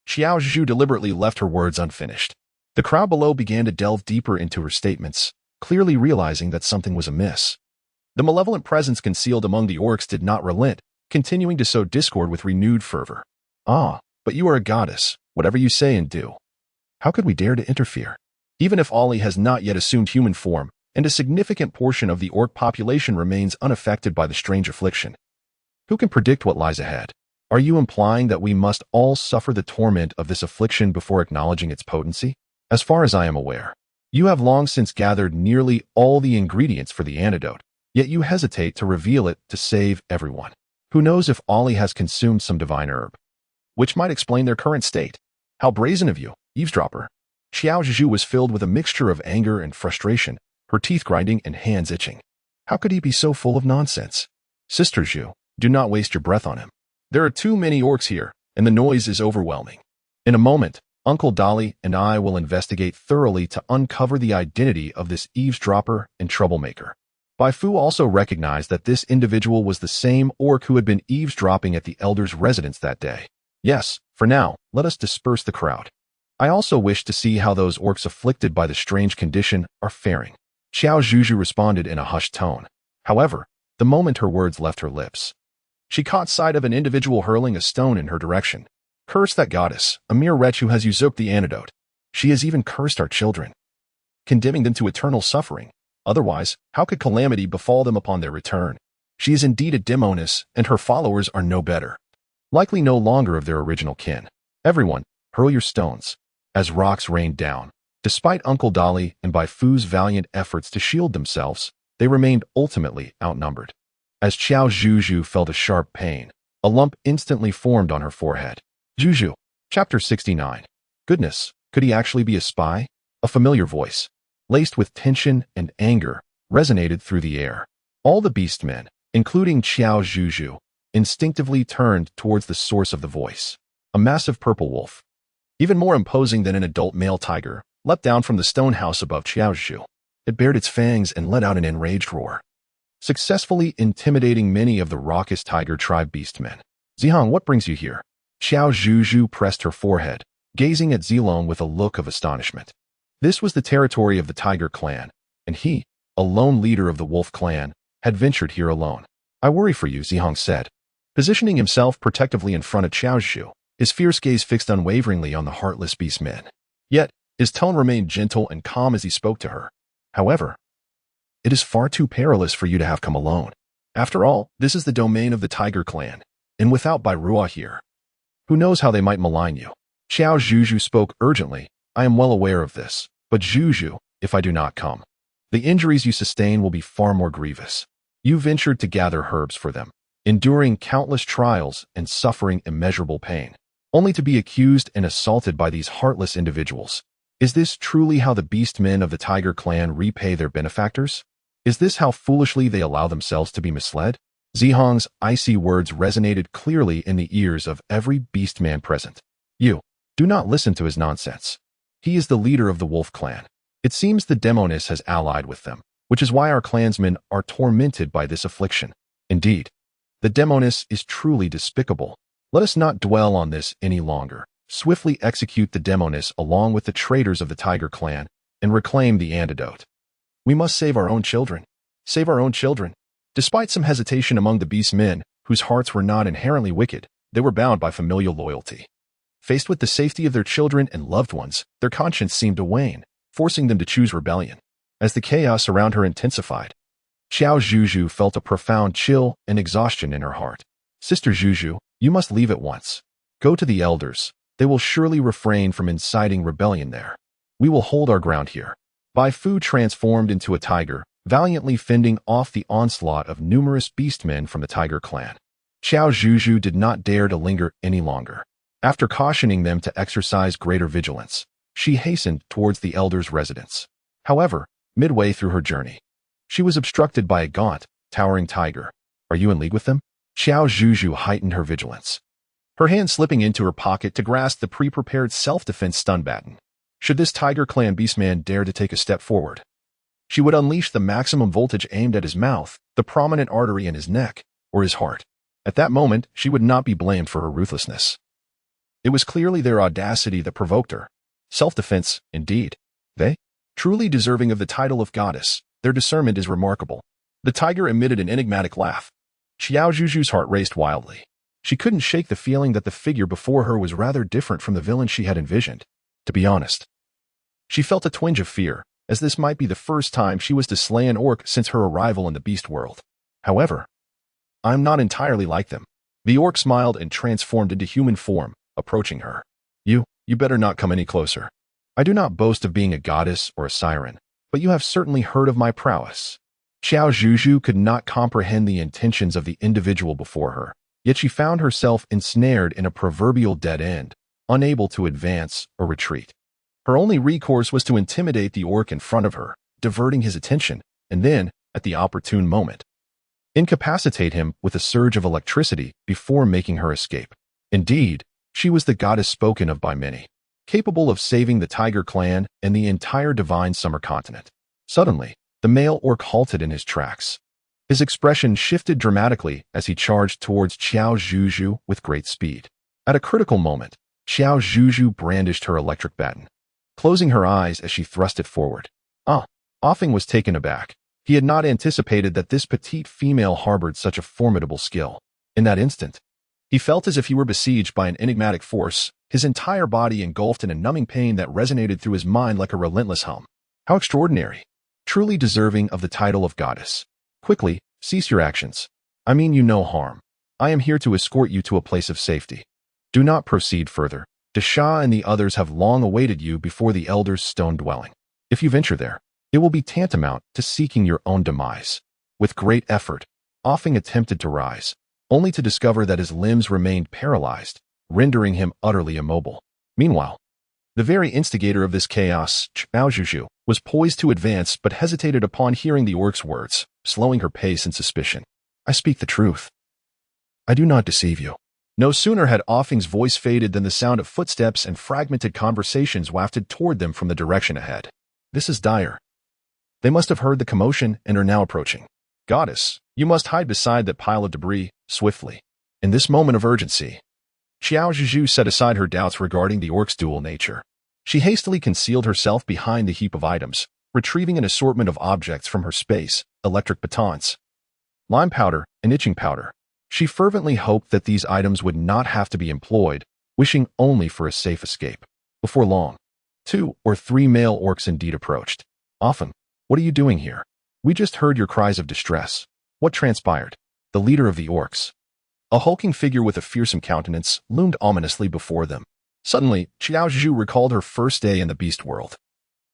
Qiao Zhuzhu deliberately left her words unfinished. The crowd below began to delve deeper into her statements, clearly realizing that something was amiss. The malevolent presence concealed among the orcs did not relent, continuing to sow discord with renewed fervor. Ah, but you are a goddess, whatever you say and do. How could we dare to interfere? Even if Ali has not yet assumed human form, and a significant portion of the orc population remains unaffected by the strange affliction, who can predict what lies ahead? Are you implying that we must all suffer the torment of this affliction before acknowledging its potency? As far as I am aware, you have long since gathered nearly all the ingredients for the antidote, yet you hesitate to reveal it to save everyone. Who knows if Ali has consumed some divine herb, which might explain their current state. How brazen of you, eavesdropper. Qiao Zhuzhu was filled with a mixture of anger and frustration, her teeth grinding and hands itching. How could he be so full of nonsense? Sister Zhu, do not waste your breath on him. There are too many orcs here, and the noise is overwhelming. In a moment, Uncle Dolly and I will investigate thoroughly to uncover the identity of this eavesdropper and troublemaker. Bai Fu also recognized that this individual was the same orc who had been eavesdropping at the elder's residence that day. Yes, for now, let us disperse the crowd. I also wish to see how those orcs afflicted by the strange condition are faring. Qiao Zhuzhu responded in a hushed tone. However, the moment her words left her lips, she caught sight of an individual hurling a stone in her direction. Curse that goddess, a mere wretch who has usurped the antidote. She has even cursed our children, condemning them to eternal suffering. Otherwise, how could calamity befall them upon their return? She is indeed a demoness, and her followers are no better. Likely no longer of their original kin. Everyone, hurl your stones. As rocks rained down, despite Uncle Dolly and Bai Fu's valiant efforts to shield themselves, they remained ultimately outnumbered. As Qiao Zhuzhu felt a sharp pain, a lump instantly formed on her forehead. Zhuzhu. Chapter 69. Goodness, could he actually be a spy? A familiar voice, laced with tension and anger, resonated through the air. All the beastmen, including Qiao Zhuzhu, instinctively turned towards the source of the voice. A massive purple wolf, even more imposing than an adult male tiger, leapt down from the stone house above Qiao Zhuzhu. It bared its fangs and let out an enraged roar, successfully intimidating many of the raucous tiger tribe beastmen. Zihang, what brings you here? Qiao Zhuzhu pressed her forehead, gazing at Zilong with a look of astonishment. This was the territory of the tiger clan, and he, a lone leader of the wolf clan, had ventured here alone. I worry for you, Zihang said, positioning himself protectively in front of Qiao Zhuzhu, his fierce gaze fixed unwaveringly on the heartless beastmen. Yet, his tone remained gentle and calm as he spoke to her. However, it is far too perilous for you to have come alone. After all, this is the domain of the tiger clan, and without Bairua here, who knows how they might malign you? Qiao Zhuzhu spoke urgently. I am well aware of this, but Zhuzhu, if I do not come, the injuries you sustain will be far more grievous. You ventured to gather herbs for them, enduring countless trials and suffering immeasurable pain, only to be accused and assaulted by these heartless individuals. Is this truly how the beastmen of the tiger clan repay their benefactors? Is this how foolishly they allow themselves to be misled? Zihang's icy words resonated clearly in the ears of every beastman present. You, do not listen to his nonsense. He is the leader of the wolf clan. It seems the Demonis has allied with them, which is why our clansmen are tormented by this affliction. Indeed, the Demonis is truly despicable. Let us not dwell on this any longer. Swiftly execute the Demonis along with the traitors of the tiger clan and reclaim the antidote. We must save our own children. Save our own children. Despite some hesitation among the beastmen, whose hearts were not inherently wicked, they were bound by familial loyalty. Faced with the safety of their children and loved ones, their conscience seemed to wane, forcing them to choose rebellion. As the chaos around her intensified, Qiao Zhuzhu felt a profound chill and exhaustion in her heart. Sister Zhuzhu, you must leave at once. Go to the elders. They will surely refrain from inciting rebellion there. We will hold our ground here. Bai Fu transformed into a tiger, valiantly fending off the onslaught of numerous beastmen from the tiger clan. Qiao Zhuzhu did not dare to linger any longer. After cautioning them to exercise greater vigilance, she hastened towards the elder's residence. However, midway through her journey, she was obstructed by a gaunt, towering tiger. Are you in league with them? Qiao Zhuzhu heightened her vigilance, her hand slipping into her pocket to grasp the pre-prepared self-defense stun baton. Should this tiger clan beastman dare to take a step forward, she would unleash the maximum voltage aimed at his mouth, the prominent artery in his neck, or his heart. At that moment, she would not be blamed for her ruthlessness. It was clearly their audacity that provoked her. Self-defense, indeed. They? Truly deserving of the title of goddess, their discernment is remarkable. The tiger emitted an enigmatic laugh. Qiao Zhuzhu's heart raced wildly. She couldn't shake the feeling that the figure before her was rather different from the villain she had envisioned. To be honest, she felt a twinge of fear, as this might be the first time she was to slay an orc since her arrival in the beast world. However, I'm not entirely like them. The orc smiled and transformed into human form, approaching her. You better not come any closer. I do not boast of being a goddess or a siren, but you have certainly heard of my prowess. Qiao Zhuzhu could not comprehend the intentions of the individual before her, yet she found herself ensnared in a proverbial dead end, unable to advance or retreat. Her only recourse was to intimidate the orc in front of her, diverting his attention, and then, at the opportune moment, incapacitate him with a surge of electricity before making her escape. Indeed, she was the goddess spoken of by many, capable of saving the tiger clan and the entire divine summer continent. Suddenly, the male orc halted in his tracks. His expression shifted dramatically as he charged towards Qiao Zhuzhu with great speed. At a critical moment, Qiao Zhuzhu brandished her electric baton, closing her eyes as she thrust it forward. Offing was taken aback. He had not anticipated that this petite female harbored such a formidable skill. In that instant, he felt as if he were besieged by an enigmatic force, his entire body engulfed in a numbing pain that resonated through his mind like a relentless hum. How extraordinary! Truly deserving of the title of goddess. Quickly, cease your actions. I mean you no harm. I am here to escort you to a place of safety. Do not proceed further. Desha and the others have long awaited you before the elder's stone dwelling. If you venture there, it will be tantamount to seeking your own demise. With great effort, Offing attempted to rise, only to discover that his limbs remained paralyzed, rendering him utterly immobile. Meanwhile, The very instigator of this chaos, Qiao Zhuzhu, was poised to advance but hesitated upon hearing the orc's words, slowing her pace in suspicion. I speak the truth. I do not deceive you. No sooner had Offing's voice faded than the sound of footsteps and fragmented conversations wafted toward them from the direction ahead. This is dire. They must have heard the commotion and are now approaching. Goddess, you must hide beside that pile of debris, swiftly. In this moment of urgency, Qiao Zhuzhu set aside her doubts regarding the orc's dual nature. She hastily concealed herself behind the heap of items, retrieving an assortment of objects from her space, electric batons, lime powder, and itching powder. She fervently hoped that these items would not have to be employed, wishing only for a safe escape. Before long, 2 or 3 male orcs indeed approached. Often, what are you doing here? We just heard your cries of distress. What transpired? The leader of the orcs, a hulking figure with a fearsome countenance, loomed ominously before them. Suddenly, Qiao Zhuzhu recalled her first day in the beast world,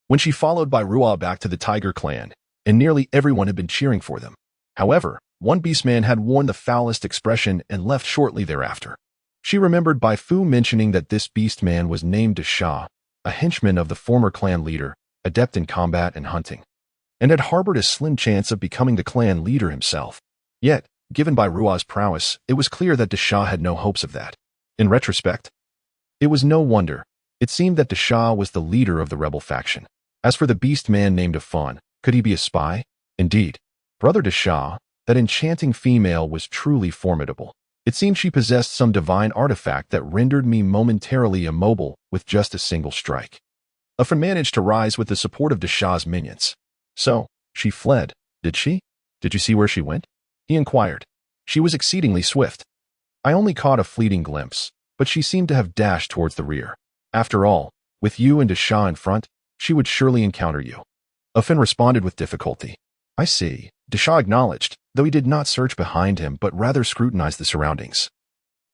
when she followed by Ruo back to the tiger clan, and nearly everyone had been cheering for them. However, one beastman had worn the foulest expression and left shortly thereafter. She remembered Bai Fu mentioning that this beastman was named Desha, a henchman of the former clan leader, adept in combat and hunting, and had harbored a slim chance of becoming the clan leader himself. Yet, given by Ruo's prowess, it was clear that Desha had no hopes of that. In retrospect, it was no wonder. It seemed that Desha was the leader of the rebel faction. As for the beast man named Afan, could he be a spy? Indeed, brother Desha, that enchanting female was truly formidable. It seemed she possessed some divine artifact that rendered me momentarily immobile with just a single strike. Afan managed to rise with the support of Desha's minions. So, she fled, did she? Did you see where she went? He inquired. She was exceedingly swift. I only caught a fleeting glimpse, but she seemed to have dashed towards the rear. After all, with you and Desha in front, she would surely encounter you. Afan responded with difficulty. I see. Desha acknowledged, though he did not search behind him but rather scrutinized the surroundings,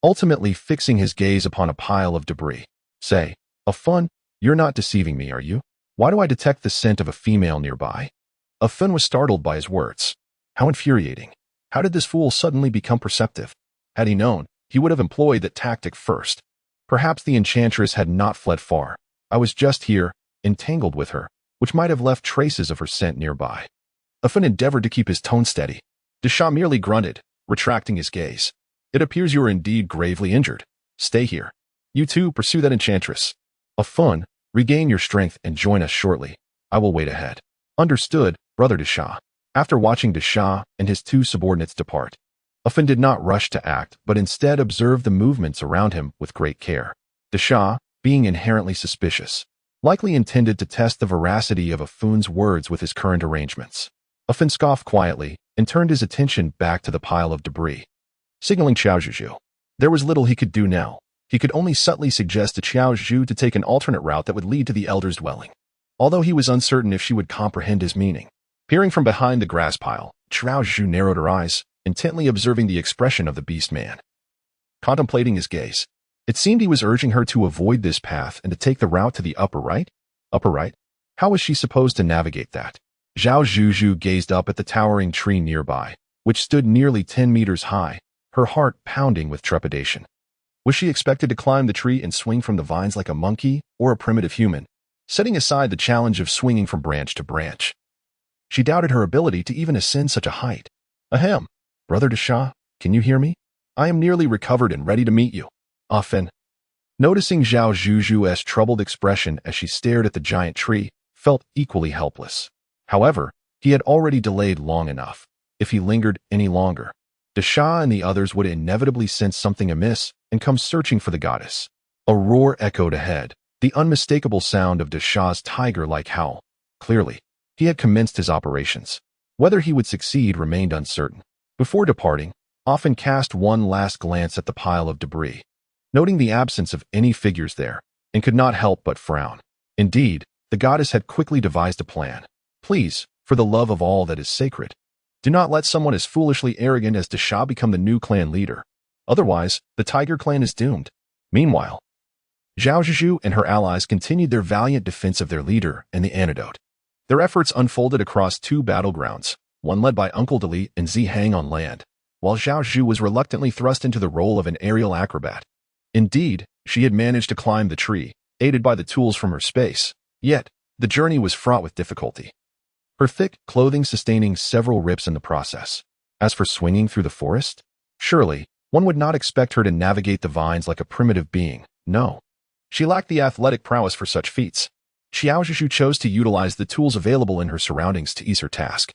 ultimately fixing his gaze upon a pile of debris. Say, Afan, you're not deceiving me, are you? Why do I detect the scent of a female nearby? Afan was startled by his words. How infuriating. How did this fool suddenly become perceptive? Had he known, he would have employed that tactic first. Perhaps the enchantress had not fled far. I was just here, entangled with her, which might have left traces of her scent nearby. Afan endeavored to keep his tone steady. Desha merely grunted, retracting his gaze. It appears you are indeed gravely injured. Stay here. You too pursue that enchantress. Afan, regain your strength and join us shortly. I will wait ahead. Understood, brother Desha. After watching Desha and his 2 subordinates depart, Afan did not rush to act but instead observed the movements around him with great care. Desha, being inherently suspicious, likely intended to test the veracity of Afan's words with his current arrangements. Afan scoffed quietly and turned his attention back to the pile of debris, signaling Qiao Zhuzhu. There was little he could do now. He could only subtly suggest to Qiao Zhuzhu to take an alternate route that would lead to the elder's dwelling, although he was uncertain if she would comprehend his meaning. Peering from behind the grass pile, Qiao Zhuzhu narrowed her eyes, intently observing the expression of the beast man. Contemplating his gaze, it seemed he was urging her to avoid this path and to take the route to the upper right? Upper right? How was she supposed to navigate that? Qiao Zhuzhu gazed up at the towering tree nearby, which stood nearly 10 meters high, her heart pounding with trepidation. Was she expected to climb the tree and swing from the vines like a monkey or a primitive human, setting aside the challenge of swinging from branch to branch? She doubted her ability to even ascend such a height. Ahem, brother Desha, can you hear me? I am nearly recovered and ready to meet you. Afan, noticing Qiao Zhuzhu's troubled expression as she stared at the giant tree, felt equally helpless. However, he had already delayed long enough. If he lingered any longer, Desha and the others would inevitably sense something amiss and come searching for the goddess. A roar echoed ahead, the unmistakable sound of Desha's tiger-like howl. Clearly, he had commenced his operations. Whether he would succeed remained uncertain. Before departing, Afan cast one last glance at the pile of debris, noting the absence of any figures there, and could not help but frown. Indeed, the goddess had quickly devised a plan. Please, for the love of all that is sacred, do not let someone as foolishly arrogant as Desha become the new clan leader. Otherwise, the Tiger clan is doomed. Meanwhile, Qiao Zhuzhu and her allies continued their valiant defense of their leader and the antidote. Their efforts unfolded across 2 battlegrounds, one led by Uncle Dali and Zihang on land, while Qiao Zhuzhu was reluctantly thrust into the role of an aerial acrobat. Indeed, she had managed to climb the tree, aided by the tools from her space. Yet, the journey was fraught with difficulty, her thick clothing sustaining several rips in the process. As for swinging through the forest, surely, one would not expect her to navigate the vines like a primitive being. No. She lacked the athletic prowess for such feats. Qiao Zhuzhu chose to utilize the tools available in her surroundings to ease her task.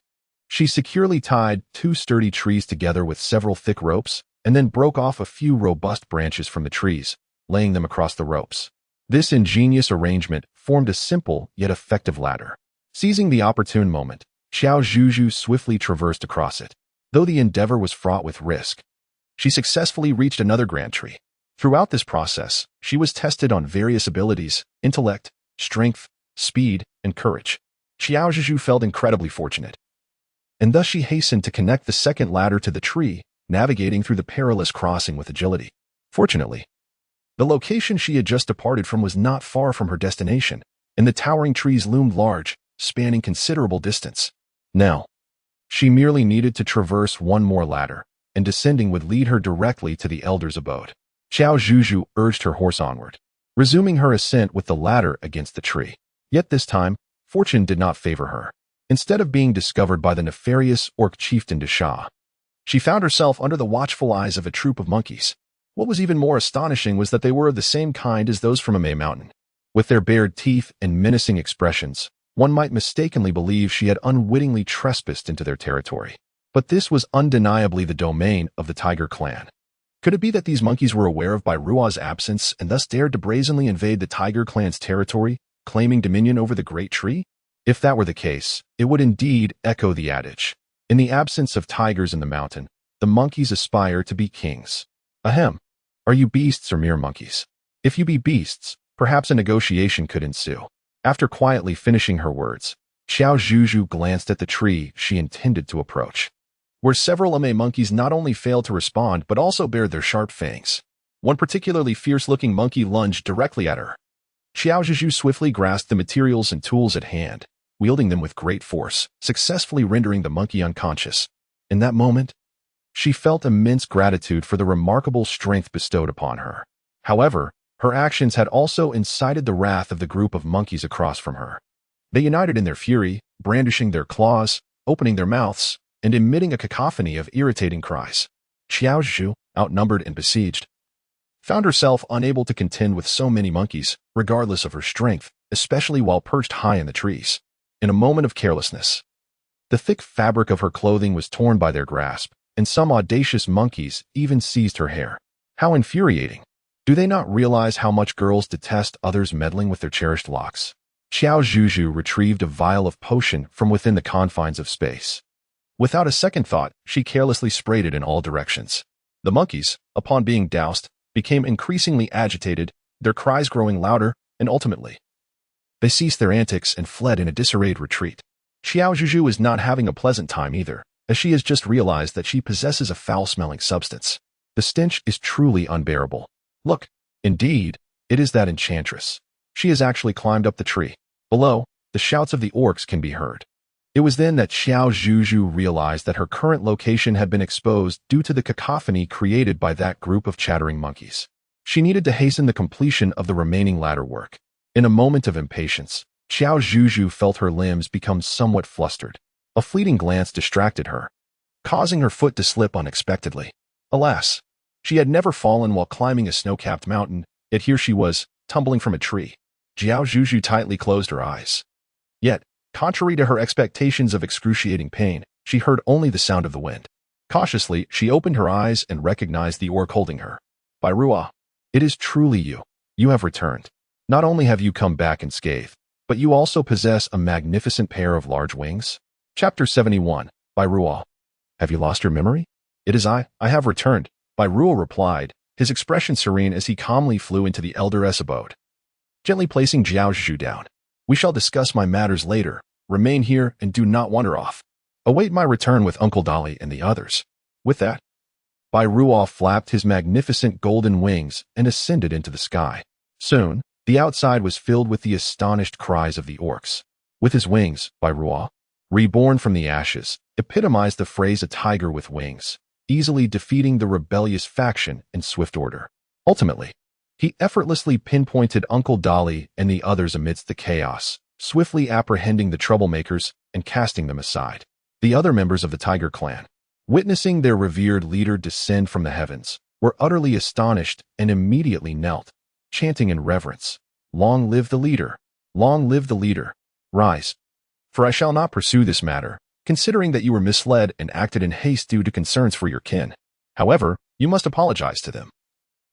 She securely tied 2 sturdy trees together with several thick ropes, and then broke off a few robust branches from the trees, laying them across the ropes. This ingenious arrangement formed a simple yet effective ladder. Seizing the opportune moment, Qiao Zhuzhu swiftly traversed across it. Though the endeavor was fraught with risk, she successfully reached another grand tree. Throughout this process, she was tested on various abilities, intellect, strength, speed, and courage. Qiao Zhuzhu felt incredibly fortunate, and thus she hastened to connect the second ladder to the tree, navigating through the perilous crossing with agility. Fortunately, the location she had just departed from was not far from her destination, and the towering trees loomed large, spanning considerable distance. Now, she merely needed to traverse one more ladder, and descending would lead her directly to the elder's abode. Qiao Zhuzhu urged her horse onward, resuming her ascent with the ladder against the tree. Yet this time, fortune did not favor her. Instead of being discovered by the nefarious orc chieftain Desha, she found herself under the watchful eyes of a troop of monkeys. What was even more astonishing was that they were of the same kind as those from Amei Mountain. With their bared teeth and menacing expressions, one might mistakenly believe she had unwittingly trespassed into their territory. But this was undeniably the domain of the Tiger clan. Could it be that these monkeys were aware of Bai Ruo's absence and thus dared to brazenly invade the Tiger clan's territory, claiming dominion over the great tree? If that were the case, it would indeed echo the adage, in the absence of tigers in the mountain, the monkeys aspire to be kings. Ahem. Are you beasts or mere monkeys? If you be beasts, perhaps a negotiation could ensue. After quietly finishing her words, Qiao Zhuzhu glanced at the tree she intended to approach, where several Amei monkeys not only failed to respond but also bared their sharp fangs. One particularly fierce-looking monkey lunged directly at her. Qiao Zhuzhu swiftly grasped the materials and tools at hand, wielding them with great force, successfully rendering the monkey unconscious. In that moment, she felt immense gratitude for the remarkable strength bestowed upon her. However, her actions had also incited the wrath of the group of monkeys across from her. They united in their fury, brandishing their claws, opening their mouths, and emitting a cacophony of irritating cries. Qiao Zhuzhu, outnumbered and besieged, found herself unable to contend with so many monkeys, regardless of her strength, especially while perched high in the trees. In a moment of carelessness, the thick fabric of her clothing was torn by their grasp, and some audacious monkeys even seized her hair. How infuriating! Do they not realize how much girls detest others meddling with their cherished locks? Qiao Zhuzhu retrieved a vial of potion from within the confines of space. Without a second thought, she carelessly sprayed it in all directions. The monkeys, upon being doused, became increasingly agitated, their cries growing louder, and ultimately, they ceased their antics and fled in a disarrayed retreat. Qiao Zhuzhu is not having a pleasant time either, as she has just realized that she possesses a foul-smelling substance. The stench is truly unbearable. Look, indeed, it is that enchantress. She has actually climbed up the tree. Below, the shouts of the orcs can be heard. It was then that Qiao Zhuzhu realized that her current location had been exposed due to the cacophony created by that group of chattering monkeys. She needed to hasten the completion of the remaining ladder work. In a moment of impatience, Qiao Zhuzhu felt her limbs become somewhat flustered. A fleeting glance distracted her, causing her foot to slip unexpectedly. Alas, she had never fallen while climbing a snow-capped mountain, yet here she was, tumbling from a tree. Qiao Zhuzhu tightly closed her eyes. Yet, contrary to her expectations of excruciating pain, she heard only the sound of the wind. Cautiously, she opened her eyes and recognized the orc holding her. Bai Ruo, it is truly you. You have returned. Not only have you come back unscathed, but you also possess a magnificent pair of large wings. Chapter 71, Bai Ruo. Have you lost your memory? It is I have returned, Bai Ruo replied, his expression serene as he calmly flew into the elder's abode. Gently placing Qiao Zhuzhu down. We shall discuss my matters later. Remain here and do not wander off. Await my return with Uncle Dolly and the others. With that, Bai Ruo flapped his magnificent golden wings and ascended into the sky. Soon, the outside was filled with the astonished cries of the orcs. With his wings, Bai Ruo, reborn from the ashes, epitomized the phrase a tiger with wings, easily defeating the rebellious faction in swift order. Ultimately, He effortlessly pinpointed Uncle Dolly and the others amidst the chaos, swiftly apprehending the troublemakers and casting them aside. The other members of the Tiger clan, witnessing their revered leader descend from the heavens, were utterly astonished and immediately knelt, chanting in reverence, "Long live the leader! Long live the leader! Rise! For I shall not pursue this matter, considering that you were misled and acted in haste due to concerns for your kin. However, you must apologize to them."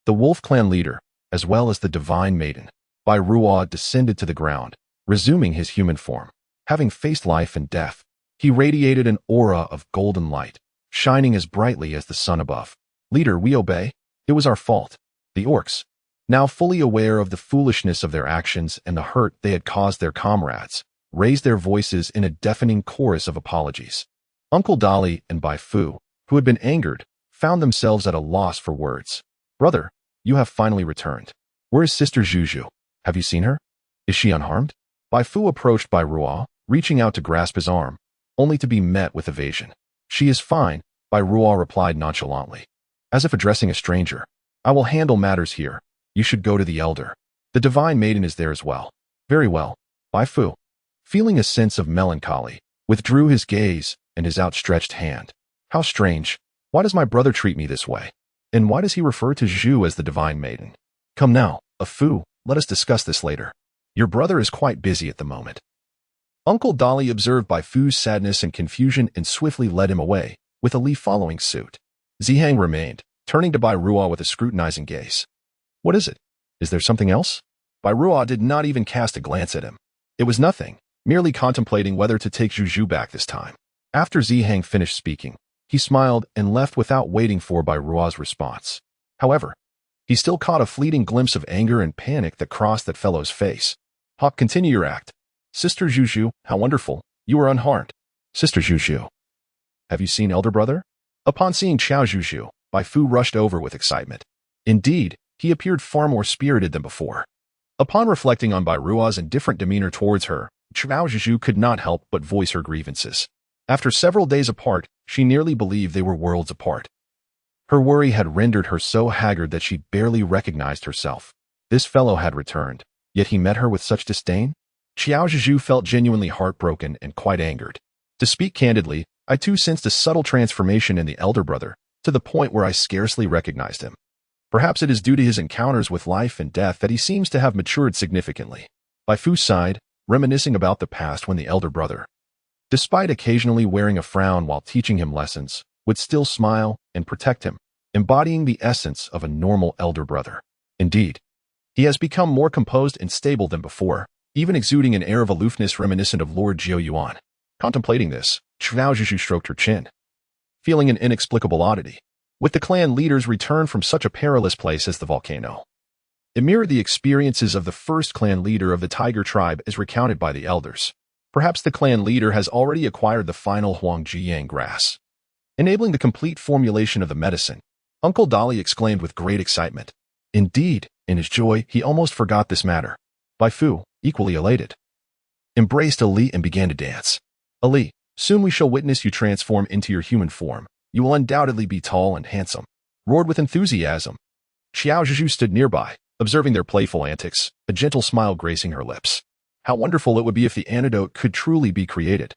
The Wolf clan leader, as well as the divine maiden, by Ruaw, descended to the ground, resuming his human form. Having faced life and death, he radiated an aura of golden light, shining as brightly as the sun above. "Leader, we obey. It was our fault." The orcs, now fully aware of the foolishness of their actions and the hurt they had caused their comrades, raised their voices in a deafening chorus of apologies. Uncle Dolly and Bai Fu, who had been angered, found themselves at a loss for words. "Brother, you have finally returned. Where is Sister Zhuzhu? Have you seen her? Is she unharmed?" Bai Fu approached Bai Ruaw, reaching out to grasp his arm, only to be met with evasion. "She is fine," Bai Ruaw replied nonchalantly, as if addressing a stranger. "I will handle matters here. You should go to the elder. The divine maiden is there as well." "Very well." Bai Fu, feeling a sense of melancholy, withdrew his gaze and his outstretched hand. "How strange. Why does my brother treat me this way? And why does he refer to Zhu as the divine maiden? Come now, Fu, let us discuss this later. Your brother is quite busy at the moment." Uncle Dolly observed Bai Fu's sadness and confusion and swiftly led him away, with Ali following suit. Zihang remained, turning to Bai Ruaw with a scrutinizing gaze. "What is it? Is there something else?" Bai Ruaw did not even cast a glance at him. It was nothing, merely contemplating whether to take Zhuzhu back this time. After Zihang finished speaking, he smiled and left without waiting for Bai Ruaw's response. However, he still caught a fleeting glimpse of anger and panic that crossed that fellow's face. "Hop, continue your act. Sister Zhuzhu, how wonderful. You are unharmed." "Sister Zhuzhu. Have you seen elder brother?" Upon seeing Qiao Zhuzhu, Bai Fu rushed over with excitement. Indeed, he appeared far more spirited than before. Upon reflecting on Bai Ruaw's indifferent demeanor towards her, Qiao Zhuzhu could not help but voice her grievances. After several days apart, she nearly believed they were worlds apart. Her worry had rendered her so haggard that she barely recognized herself. This fellow had returned, yet he met her with such disdain? Qiao Zhuzhu felt genuinely heartbroken and quite angered. To speak candidly, I too sensed a subtle transformation in the elder brother, to the point where I scarcely recognized him. Perhaps it is due to his encounters with life and death that he seems to have matured significantly. Bai Fu sighed, reminiscing about the past when the elder brother, despite occasionally wearing a frown while teaching him lessons, would still smile and protect him, embodying the essence of a normal elder brother. Indeed, he has become more composed and stable than before, even exuding an air of aloofness reminiscent of Lord Jiao Yuan. Contemplating this, Qiao Zhuzhu stroked her chin, feeling an inexplicable oddity. With the clan leaders returned from such a perilous place as the volcano, it mirrored the experiences of the first clan leader of the Tiger tribe as recounted by the elders. Perhaps the clan leader has already acquired the final Huangjiyang grass, enabling the complete formulation of the medicine. Uncle Dolly exclaimed with great excitement. Indeed, in his joy, he almost forgot this matter. Bai Fu, equally elated, embraced Ali and began to dance. "Ali, soon we shall witness you transform into your human form. You will undoubtedly be tall and handsome," roared with enthusiasm. Qiao Zhuzhu stood nearby, observing their playful antics, a gentle smile gracing her lips. How wonderful it would be if the antidote could truly be created.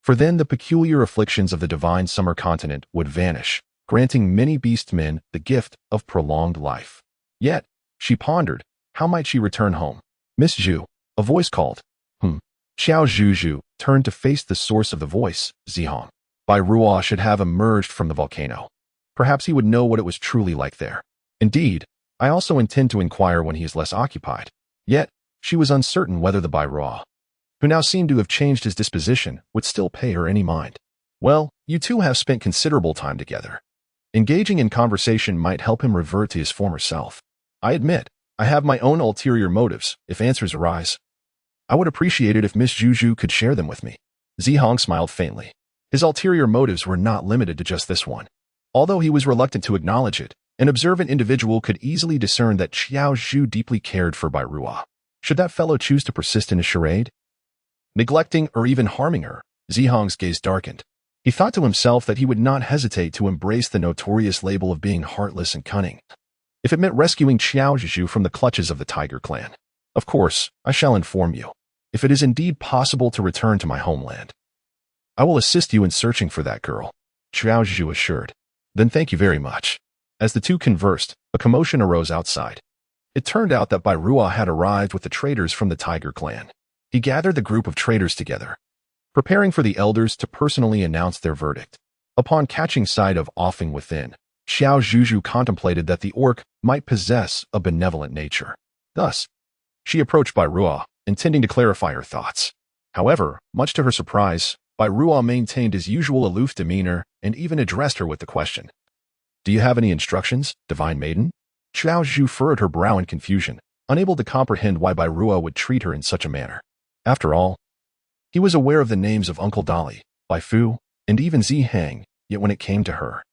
For then the peculiar afflictions of the divine summer continent would vanish, granting many beast men the gift of prolonged life. Yet, she pondered, how might she return home? "Miss Zhu," a voice called. Qiao Zhuzhu turned to face the source of the voice, Zihong. Bai Ruaw should have emerged from the volcano. Perhaps he would know what it was truly like there. Indeed, I also intend to inquire when he is less occupied. Yet, she was uncertain whether the Bai Ruaw, who now seemed to have changed his disposition, would still pay her any mind. "Well, you two have spent considerable time together. Engaging in conversation might help him revert to his former self. I admit, I have my own ulterior motives. If answers arise, I would appreciate it if Miss Zhuzhu could share them with me." Zihong smiled faintly. His ulterior motives were not limited to just this one. Although he was reluctant to acknowledge it, an observant individual could easily discern that Qiao Zhuzhu deeply cared for Bai Ruaw. Should that fellow choose to persist in his charade, neglecting or even harming her, Zihong's gaze darkened. He thought to himself that he would not hesitate to embrace the notorious label of being heartless and cunning. if it meant rescuing Qiao Zhuzhu from the clutches of the Tiger clan. Of course, I shall inform you. If it is indeed possible to return to my homeland, I will assist you in searching for that girl, Qiao Zhuzhu assured. Then thank you very much. As the two conversed, a commotion arose outside. It turned out that Bai Ruo had arrived with the traders from the Tiger clan. He gathered the group of traders together, preparing for the elders to personally announce their verdict. Upon catching sight of offing within, Qiao Zhuzhu contemplated that the orc might possess a benevolent nature. Thus, she approached Bai Ruo, intending to clarify her thoughts. However, much to her surprise, Bai Ruo maintained his usual aloof demeanor and even addressed her with the question, "Do you have any instructions, divine maiden?" Qiao Zhuzhu furrowed her brow in confusion, unable to comprehend why Bai Ruo would treat her in such a manner. After all, he was aware of the names of Uncle Dolly, Bai Fu, and even Zi Hang, yet when it came to her,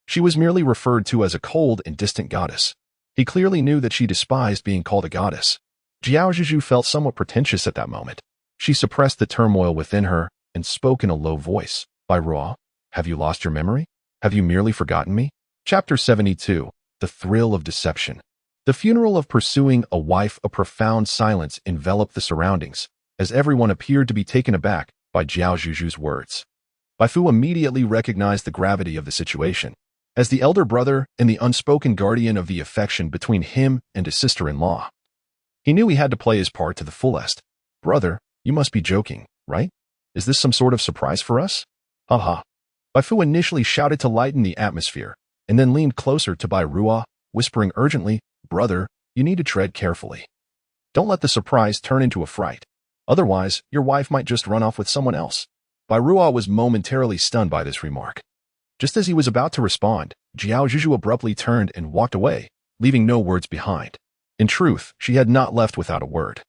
she was merely referred to as a cold and distant goddess. He clearly knew that she despised being called a goddess. Qiao Zhuzhu felt somewhat pretentious at that moment. She suppressed the turmoil within her and spoke in a low voice. Bai Ruo, have you lost your memory? Have you merely forgotten me? Chapter 72. The Thrill of Deception. The funeral of pursuing a wife, a profound silence enveloped the surroundings, as everyone appeared to be taken aback by Qiao Zhuzhu's words. Bai Fu immediately recognized the gravity of the situation. As the elder brother and the unspoken guardian of the affection between him and his sister-in-law, he knew he had to play his part to the fullest. "Brother, you must be joking, right? Is this some sort of surprise for us?" "Haha." Bai Fu initially shouted to lighten the atmosphere, and then leaned closer to Bai Ruo, whispering urgently, "Brother, you need to tread carefully. Don't let the surprise turn into a fright. Otherwise, your wife might just run off with someone else." Bai Ruo was momentarily stunned by this remark. Just as he was about to respond, Qiao Zhuzhu abruptly turned and walked away, leaving no words behind. In truth, she had not left without a word.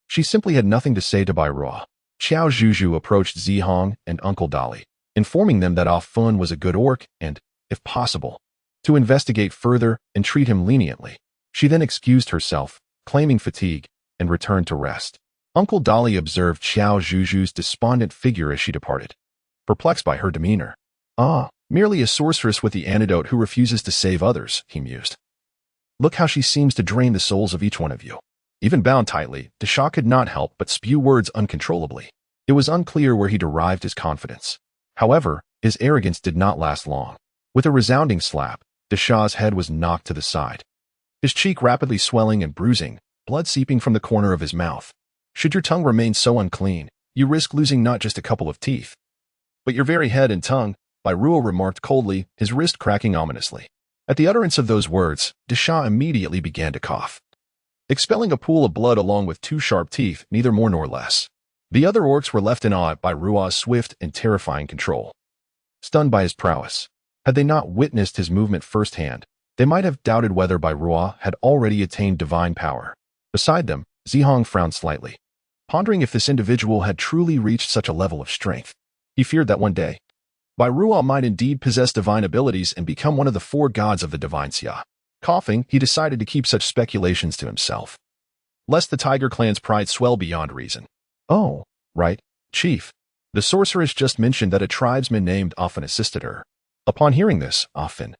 She simply had nothing to say to Bai Ruo. Qiao Zhuzhu approached Zi Hong and Uncle Dolly, informing them that Ah Fun was a good orc and, if possible, to investigate further and treat him leniently. She then excused herself, claiming fatigue, and returned to rest. Uncle Dolly observed Qiao Zhuzhu's despondent figure as she departed, perplexed by her demeanor. "Ah, merely a sorceress with the antidote who refuses to save others," he mused. "Look how she seems to drain the souls of each one of you." Even bound tightly, Desha could not help but spew words uncontrollably. It was unclear where he derived his confidence. However, his arrogance did not last long. With a resounding slap, Desha's head was knocked to the side, his cheek rapidly swelling and bruising, blood seeping from the corner of his mouth. "Should your tongue remain so unclean, you risk losing not just a couple of teeth, but your very head and tongue," Bai Ruo remarked coldly, his wrist cracking ominously. At the utterance of those words, Desha immediately began to cough, expelling a pool of blood along with two sharp teeth, neither more nor less. The other orcs were left in awe at Bai Ruo's swift and terrifying control. Stunned by his prowess, had they not witnessed his movement firsthand, they might have doubted whether Bai Ruo had already attained divine power. Beside them, Zihong frowned slightly, pondering if this individual had truly reached such a level of strength. He feared that one day, Bai Ruo might indeed possess divine abilities and become one of the four gods of the divine Xia. Coughing, he decided to keep such speculations to himself, lest the Tiger clan's pride swell beyond reason. "Oh, right, Chief. The sorceress just mentioned that a tribesman named Afin assisted her." Upon hearing this, Afin,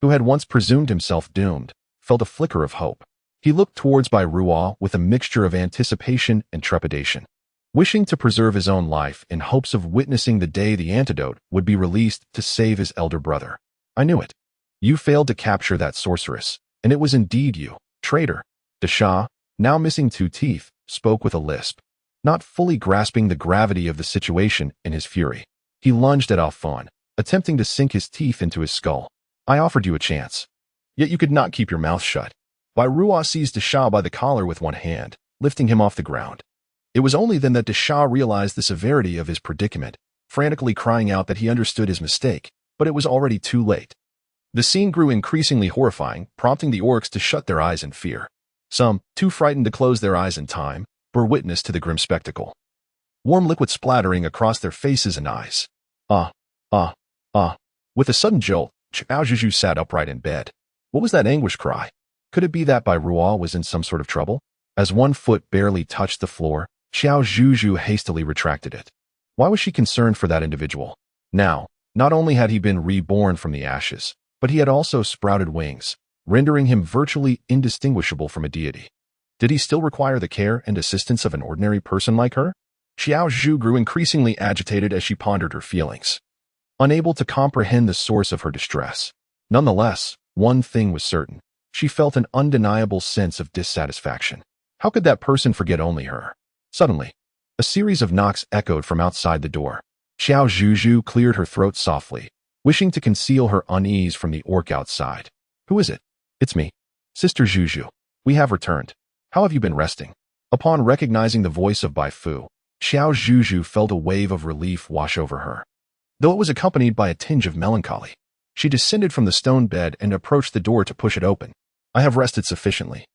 who had once presumed himself doomed, felt a flicker of hope. He looked towards Bai Ruo with a mixture of anticipation and trepidation, wishing to preserve his own life in hopes of witnessing the day the antidote would be released to save his elder brother. "I knew it. You failed to capture that sorceress, and it was indeed you, traitor." Desha, now missing two teeth, spoke with a lisp, not fully grasping the gravity of the situation in his fury. He lunged at Alphon, attempting to sink his teeth into his skull. "I offered you a chance, yet you could not keep your mouth shut." Bai Ruo seized Desha by the collar with one hand, lifting him off the ground. It was only then that Desha realized the severity of his predicament, frantically crying out that he understood his mistake, but it was already too late. The scene grew increasingly horrifying, prompting the orcs to shut their eyes in fear. Some, too frightened to close their eyes in time, bore witness to the grim spectacle, warm liquid splattering across their faces and eyes. Ah. With a sudden jolt, Qiao Zhuzhu sat upright in bed. What was that anguish cry? Could it be that Bai Ruo was in some sort of trouble? As one foot barely touched the floor, Qiao Zhuzhu hastily retracted it. Why was she concerned for that individual? Now, not only had he been reborn from the ashes, but he had also sprouted wings, rendering him virtually indistinguishable from a deity. Did he still require the care and assistance of an ordinary person like her? Qiao Zhuzhu grew increasingly agitated as she pondered her feelings, unable to comprehend the source of her distress. Nonetheless, one thing was certain. She felt an undeniable sense of dissatisfaction. How could that person forget only her? Suddenly, a series of knocks echoed from outside the door. Qiao Zhuzhu cleared her throat softly, wishing to conceal her unease from the orc outside. Who is it? It's me. Sister Zhuzhu. We have returned. How have you been resting? Upon recognizing the voice of Bai Fu, Qiao Zhuzhu felt a wave of relief wash over her, though it was accompanied by a tinge of melancholy. She descended from the stone bed and approached the door to push it open. I have rested sufficiently.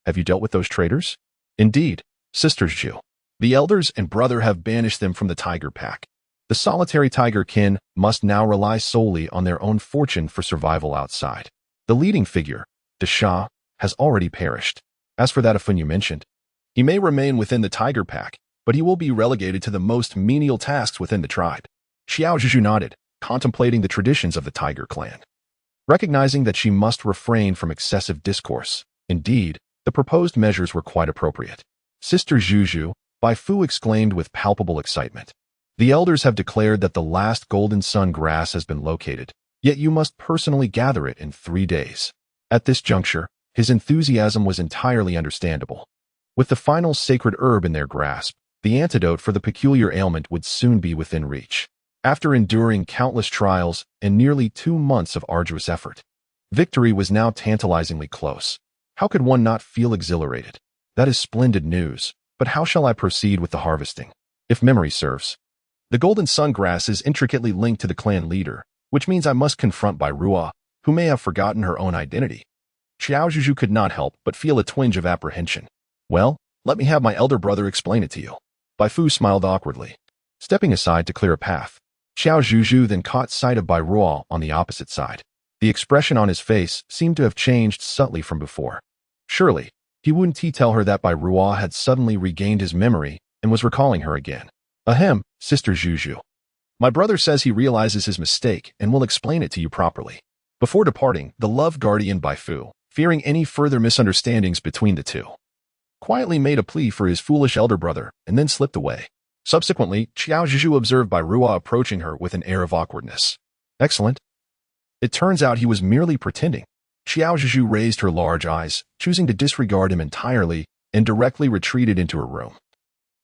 Have you dealt with those traitors? Indeed, Sister Zhu. The elders and brother have banished them from the tiger pack. The solitary tiger kin must now rely solely on their own fortune for survival outside. The leading figure, De Sha, has already perished. As for that Afun you mentioned, he may remain within the tiger pack, but he will be relegated to the most menial tasks within the tribe. Qiao Zhuzhu nodded, contemplating the traditions of the tiger clan, recognizing that she must refrain from excessive discourse. Indeed, the proposed measures were quite appropriate. Sister Zhuzhu, Bai Fu exclaimed with palpable excitement. The elders have declared that the last golden sun grass has been located, yet you must personally gather it in 3 days. At this juncture, his enthusiasm was entirely understandable. With the final sacred herb in their grasp, the antidote for the peculiar ailment would soon be within reach. After enduring countless trials and nearly 2 months of arduous effort, victory was now tantalizingly close. How could one not feel exhilarated? That is splendid news, but how shall I proceed with the harvesting? If memory serves, the golden sungrass is intricately linked to the clan leader, which means I must confront Bai Ruo, who may have forgotten her own identity. Qiao Zhuzhu could not help but feel a twinge of apprehension. Well, let me have my elder brother explain it to you. Bai Fu smiled awkwardly, stepping aside to clear a path. Qiao Zhuzhu then caught sight of Bai Ruo on the opposite side. The expression on his face seemed to have changed subtly from before. Surely, he wouldn't tell her that Bai Ruo had suddenly regained his memory and was recalling her again. Ahem, Sister Zhuzhu. My brother says he realizes his mistake and will explain it to you properly. Before departing, the love guardian Bai Fu, fearing any further misunderstandings between the two, quietly made a plea for his foolish elder brother and then slipped away. Subsequently, Qiao Zhuzhu observed Bai Ruo approaching her with an air of awkwardness. Excellent. It turns out he was merely pretending. Qiao Zhuzhu raised her large eyes, choosing to disregard him entirely, and directly retreated into her room,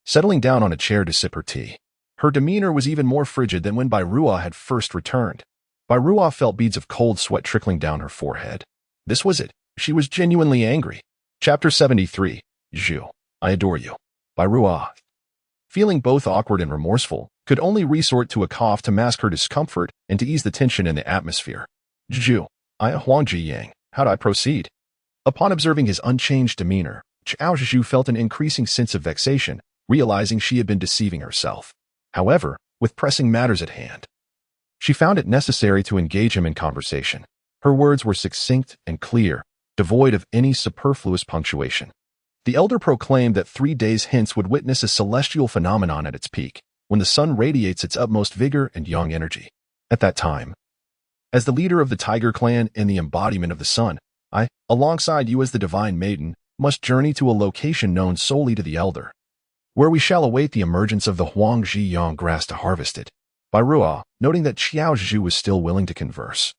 settling down on a chair to sip her tea. Her demeanor was even more frigid than when Bai Ruo had first returned. Bai Ruo felt beads of cold sweat trickling down her forehead. This was it. She was genuinely angry. Chapter 73. Zhu, I adore you. Bai Ruo, feeling both awkward and remorseful, could only resort to a cough to mask her discomfort and to ease the tension in the atmosphere. Zhu, I Huangji Yang, how'd I proceed? Upon observing his unchanged demeanor, Qiao Zhuzhu felt an increasing sense of vexation, realizing she had been deceiving herself. However, with pressing matters at hand, she found it necessary to engage him in conversation. Her words were succinct and clear, devoid of any superfluous punctuation. The elder proclaimed that 3 days hence would witness a celestial phenomenon at its peak, when the sun radiates its utmost vigor and young energy. At that time, as the leader of the tiger clan and the embodiment of the sun, I, alongside you as the divine maiden, must journey to a location known solely to the elder, where we shall await the emergence of the Huangji grass to harvest it. Bai Ruo, noting that Qiao Zhuzhu was still willing to converse,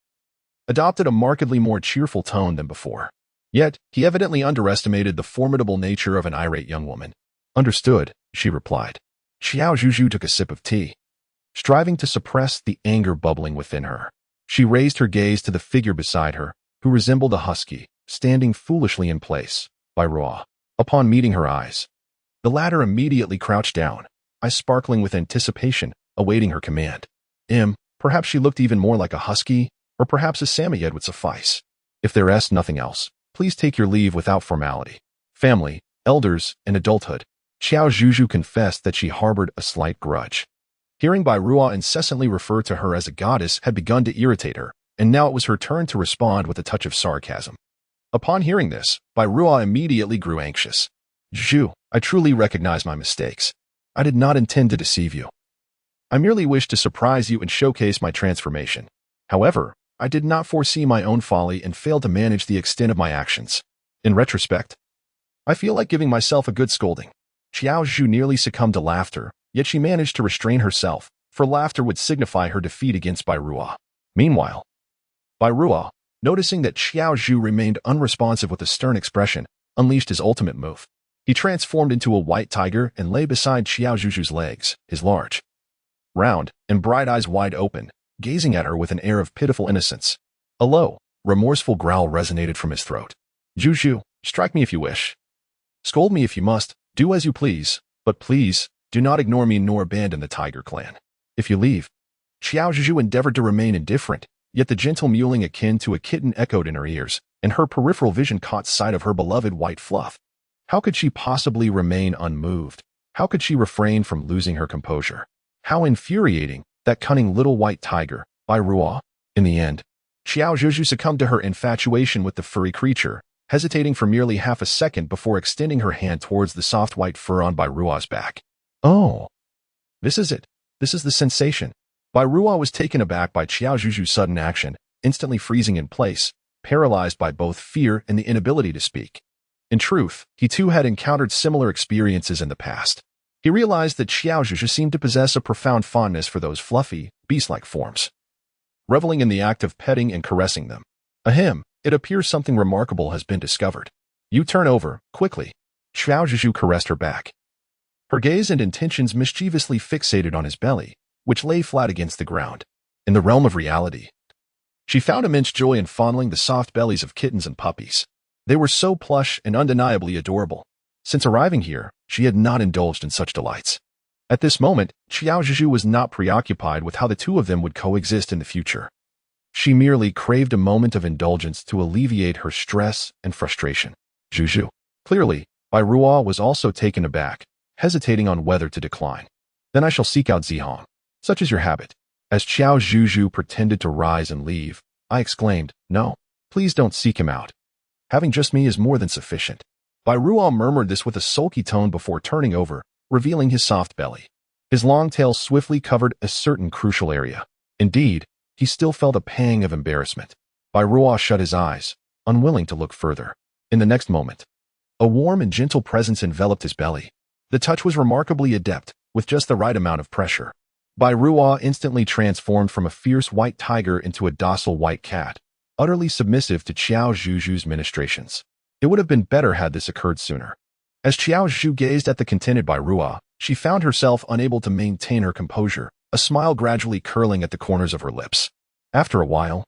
adopted a markedly more cheerful tone than before. Yet, he evidently underestimated the formidable nature of an irate young woman. Understood, she replied. Qiao Zhuzhu took a sip of tea, striving to suppress the anger bubbling within her. She raised her gaze to the figure beside her, who resembled a husky, standing foolishly in place. Bai Ruo. Upon meeting her eyes, the latter immediately crouched down, eyes sparkling with anticipation, awaiting her command. Perhaps she looked even more like a husky, or perhaps a Samoyed would suffice. If there is nothing else, please take your leave without formality. Family, elders, and adulthood. Qiao Zhuzhu confessed that she harbored a slight grudge. Hearing Bai Ruo incessantly refer to her as a goddess had begun to irritate her, and now it was her turn to respond with a touch of sarcasm. Upon hearing this, Bai Ruo immediately grew anxious. Zhu, I truly recognize my mistakes. I did not intend to deceive you. I merely wished to surprise you and showcase my transformation. However, I did not foresee my own folly and failed to manage the extent of my actions. In retrospect, I feel like giving myself a good scolding. Qiao Zhuzhu nearly succumbed to laughter, yet she managed to restrain herself, for laughter would signify her defeat against Bai Ruo. Meanwhile, Bai Ruo, noticing that Qiao Zhuzhu remained unresponsive with a stern expression, unleashed his ultimate move. He transformed into a white tiger and lay beside Qiao Zhuzhu's legs, his large, round, and bright eyes wide open, gazing at her with an air of pitiful innocence. A low, remorseful growl resonated from his throat. Zhuzhu, strike me if you wish. Scold me if you must, do as you please, but please, do not ignore me nor abandon the tiger clan. If you leave. Qiao Zhuzhu endeavored to remain indifferent, yet the gentle mewling akin to a kitten echoed in her ears, and her peripheral vision caught sight of her beloved white fluff. How could she possibly remain unmoved? How could she refrain from losing her composure? How infuriating, that cunning little white tiger, Bai Ruo. In the end, Qiao Zhuzhu succumbed to her infatuation with the furry creature, hesitating for merely half a second before extending her hand towards the soft white fur on Bai Ruo's back. Oh, this is it. This is the sensation. Bai Ruo was taken aback by Qiao Zhuzhu's sudden action, instantly freezing in place, paralyzed by both fear and the inability to speak. In truth, he too had encountered similar experiences in the past. He realized that Qiao Zhuzhu seemed to possess a profound fondness for those fluffy, beast-like forms, reveling in the act of petting and caressing them. Ahem, it appears something remarkable has been discovered. You turn over, quickly. Qiao Zhuzhu caressed her back. Her gaze and intentions mischievously fixated on his belly, which lay flat against the ground. In the realm of reality, she found immense joy in fondling the soft bellies of kittens and puppies. They were so plush and undeniably adorable. Since arriving here, she had not indulged in such delights. At this moment, Qiao Zhuzhu was not preoccupied with how the two of them would coexist in the future. She merely craved a moment of indulgence to alleviate her stress and frustration. Zhuzhu. Clearly, Bai Ruo was also taken aback, hesitating on whether to decline. Then I shall seek out Zihong. Such is your habit. As Qiao Zhuzhu pretended to rise and leave, I exclaimed, no, please don't seek him out. Having just me is more than sufficient. Bai Ruo murmured this with a sulky tone before turning over, revealing his soft belly. His long tail swiftly covered a certain crucial area. Indeed, he still felt a pang of embarrassment. Bai Ruo shut his eyes, unwilling to look further. In the next moment, a warm and gentle presence enveloped his belly. The touch was remarkably adept, with just the right amount of pressure. Bai Ruo instantly transformed from a fierce white tiger into a docile white cat, utterly submissive to Qiao Zhuzhu's ministrations. It would have been better had this occurred sooner. As Qiao Zhuzhu gazed at the contented Bai Ruo, she found herself unable to maintain her composure, a smile gradually curling at the corners of her lips. After a while,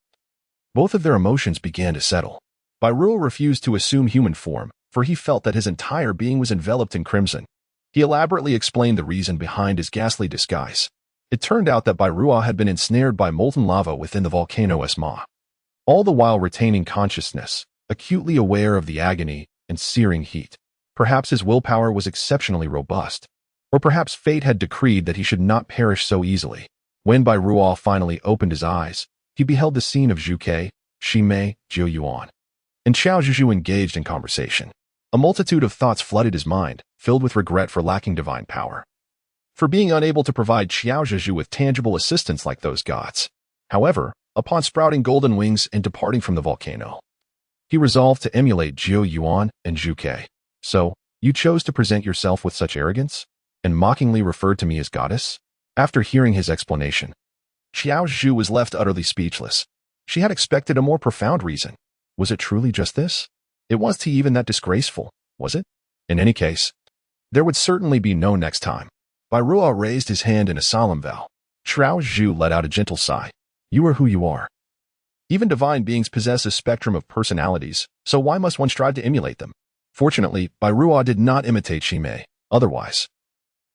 both of their emotions began to settle. Bai Ruo refused to assume human form, for he felt that his entire being was enveloped in crimson. He elaborately explained the reason behind his ghastly disguise. It turned out that Bai Ruo had been ensnared by molten lava within the volcano Esma, all the while retaining consciousness, acutely aware of the agony and searing heat. Perhaps his willpower was exceptionally robust, or perhaps fate had decreed that he should not perish so easily. When Bai Ruo finally opened his eyes, he beheld the scene of Zhuke, Shimei, Jiu Yuan, and Qiao Zhuzhu engaged in conversation. A multitude of thoughts flooded his mind, filled with regret for lacking divine power, for being unable to provide Qiao Zhuzhu with tangible assistance like those gods. However, upon sprouting golden wings and departing from the volcano, he resolved to emulate Jiu Yuan and Zhuke. So, you chose to present yourself with such arrogance, and mockingly referred to me as goddess? After hearing his explanation, Qiao Zhuzhu was left utterly speechless. She had expected a more profound reason. Was it truly just this? It wasn't even that disgraceful, was it? In any case, there would certainly be no next time. Bai Ruo raised his hand in a solemn vow. Qiao Zhuzhu let out a gentle sigh. You are who you are. Even divine beings possess a spectrum of personalities, so why must one strive to emulate them? Fortunately, Bai Ruo did not imitate Shimei. Otherwise,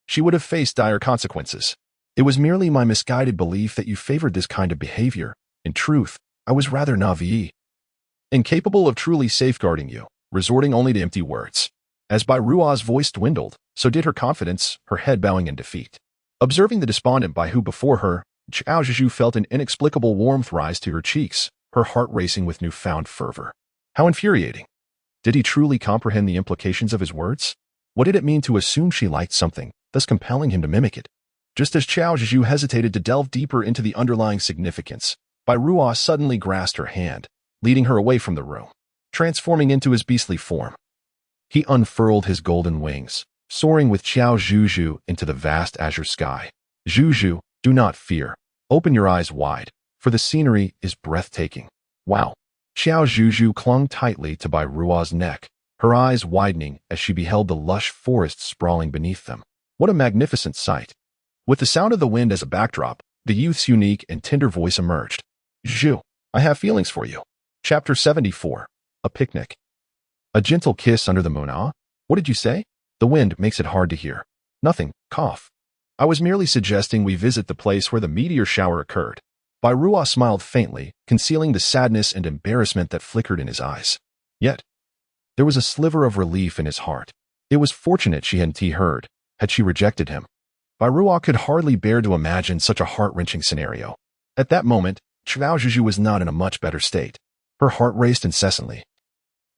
she would have faced dire consequences. It was merely my misguided belief that you favored this kind of behavior. In truth, I was rather naive, incapable of truly safeguarding you, resorting only to empty words. As Bai Ruo's voice dwindled, so did her confidence, her head bowing in defeat. Observing the despondent Bai Hu before her, Qiao Zhuzhu felt an inexplicable warmth rise to her cheeks, her heart racing with newfound fervor. How infuriating. Did he truly comprehend the implications of his words? What did it mean to assume she liked something, thus compelling him to mimic it? Just as Qiao Zhuzhu hesitated to delve deeper into the underlying significance, Bai Ruo suddenly grasped her hand, leading her away from the room, transforming into his beastly form. He unfurled his golden wings, soaring with Qiao Zhuzhu into the vast azure sky. Zhuzhu, do not fear. Open your eyes wide, for the scenery is breathtaking. Wow. Qiao Zhuzhu clung tightly to Bai Ruo's neck, her eyes widening as she beheld the lush forest sprawling beneath them. What a magnificent sight. With the sound of the wind as a backdrop, the youth's unique and tender voice emerged. Zhu, I have feelings for you. Chapter 74. A Picnic. A gentle kiss under the moon. Ah? What did you say? The wind makes it hard to hear. Nothing. Cough. I was merely suggesting we visit the place where the meteor shower occurred. Bai Ruo smiled faintly, concealing the sadness and embarrassment that flickered in his eyes. Yet, there was a sliver of relief in his heart. It was fortunate she hadn't heard. Had she rejected him? Bai Ruo could hardly bear to imagine such a heart-wrenching scenario. At that moment, Qiao Zhuzhu was not in a much better state. Her heart raced incessantly,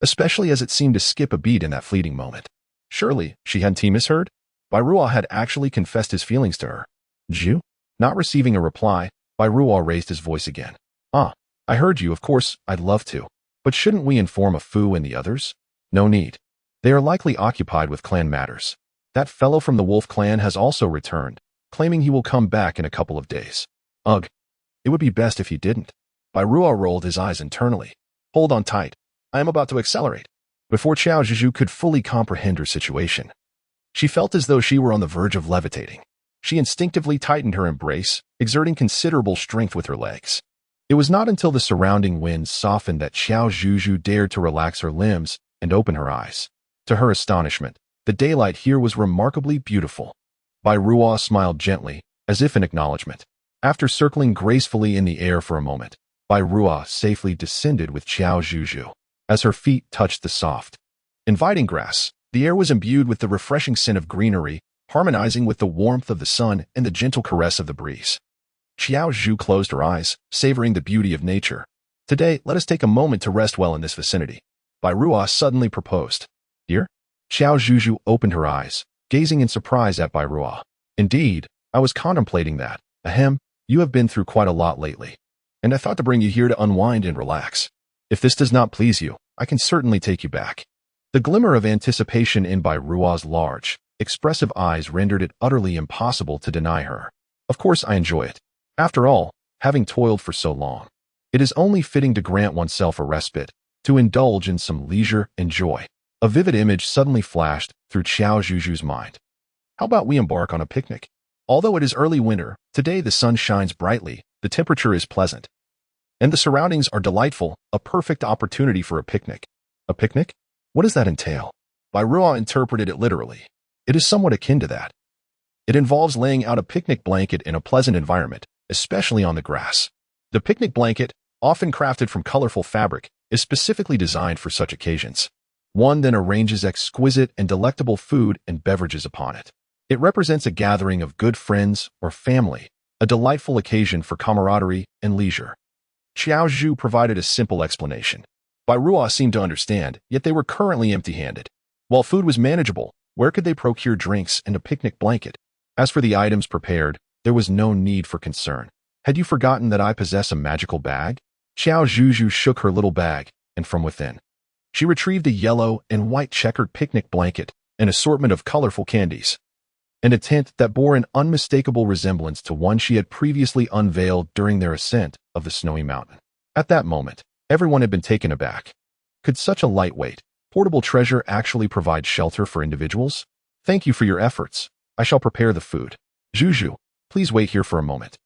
especially as it seemed to skip a beat in that fleeting moment. Surely, she hadn't misheard? Bai Ruo had actually confessed his feelings to her. Zhu? Not receiving a reply, Bai Ruo raised his voice again. Ah, I heard you, of course, I'd love to. But shouldn't we inform Fu and the others? No need. They are likely occupied with clan matters. That fellow from the wolf clan has also returned, claiming he will come back in a couple of days. Ugh. It would be best if he didn't. Bai Ruo rolled his eyes internally. Hold on tight. I am about to accelerate. Before Qiao Zhuzhu could fully comprehend her situation, she felt as though she were on the verge of levitating. She instinctively tightened her embrace, exerting considerable strength with her legs. It was not until the surrounding wind softened that Qiao Zhuzhu dared to relax her limbs and open her eyes. To her astonishment, the daylight here was remarkably beautiful. Bai Ruo smiled gently, as if in acknowledgement. After circling gracefully in the air for a moment, Bai Ruo safely descended with Qiao Zhuzhu. As her feet touched the soft, inviting grass, the air was imbued with the refreshing scent of greenery, harmonizing with the warmth of the sun and the gentle caress of the breeze. Qiao Zhuzhu closed her eyes, savoring the beauty of nature. Today, let us take a moment to rest well in this vicinity. Bai Ruo suddenly proposed. Dear? Qiao Zhuzhu opened her eyes, gazing in surprise at Bai Ruo. Indeed, I was contemplating that. Ahem, you have been through quite a lot lately, and I thought to bring you here to unwind and relax. If this does not please you, I can certainly take you back. The glimmer of anticipation in Bai Ruo's large, expressive eyes rendered it utterly impossible to deny her. Of course I enjoy it. After all, having toiled for so long, it is only fitting to grant oneself a respite, to indulge in some leisure and joy. A vivid image suddenly flashed through Qiao Zhuzhu's mind. How about we embark on a picnic? Although it is early winter, today the sun shines brightly, the temperature is pleasant, and the surroundings are delightful, a perfect opportunity for a picnic. A picnic? What does that entail? Bai Ruo interpreted it literally. It is somewhat akin to that. It involves laying out a picnic blanket in a pleasant environment, especially on the grass. The picnic blanket, often crafted from colorful fabric, is specifically designed for such occasions. One then arranges exquisite and delectable food and beverages upon it. It represents a gathering of good friends or family, a delightful occasion for camaraderie and leisure. Qiao Zhuzhu provided a simple explanation. Bai Ruo seemed to understand, yet they were currently empty-handed. While food was manageable, where could they procure drinks and a picnic blanket? As for the items prepared, there was no need for concern. Had you forgotten that I possess a magical bag? Qiao Zhuzhu shook her little bag, and from within, she retrieved a yellow and white checkered picnic blanket, an assortment of colorful candies, and a tent that bore an unmistakable resemblance to one she had previously unveiled during their ascent of the snowy mountain. At that moment, everyone had been taken aback. Could such a lightweight, portable treasure actually provide shelter for individuals? Thank you for your efforts. I shall prepare the food. Zhuzhu, please wait here for a moment.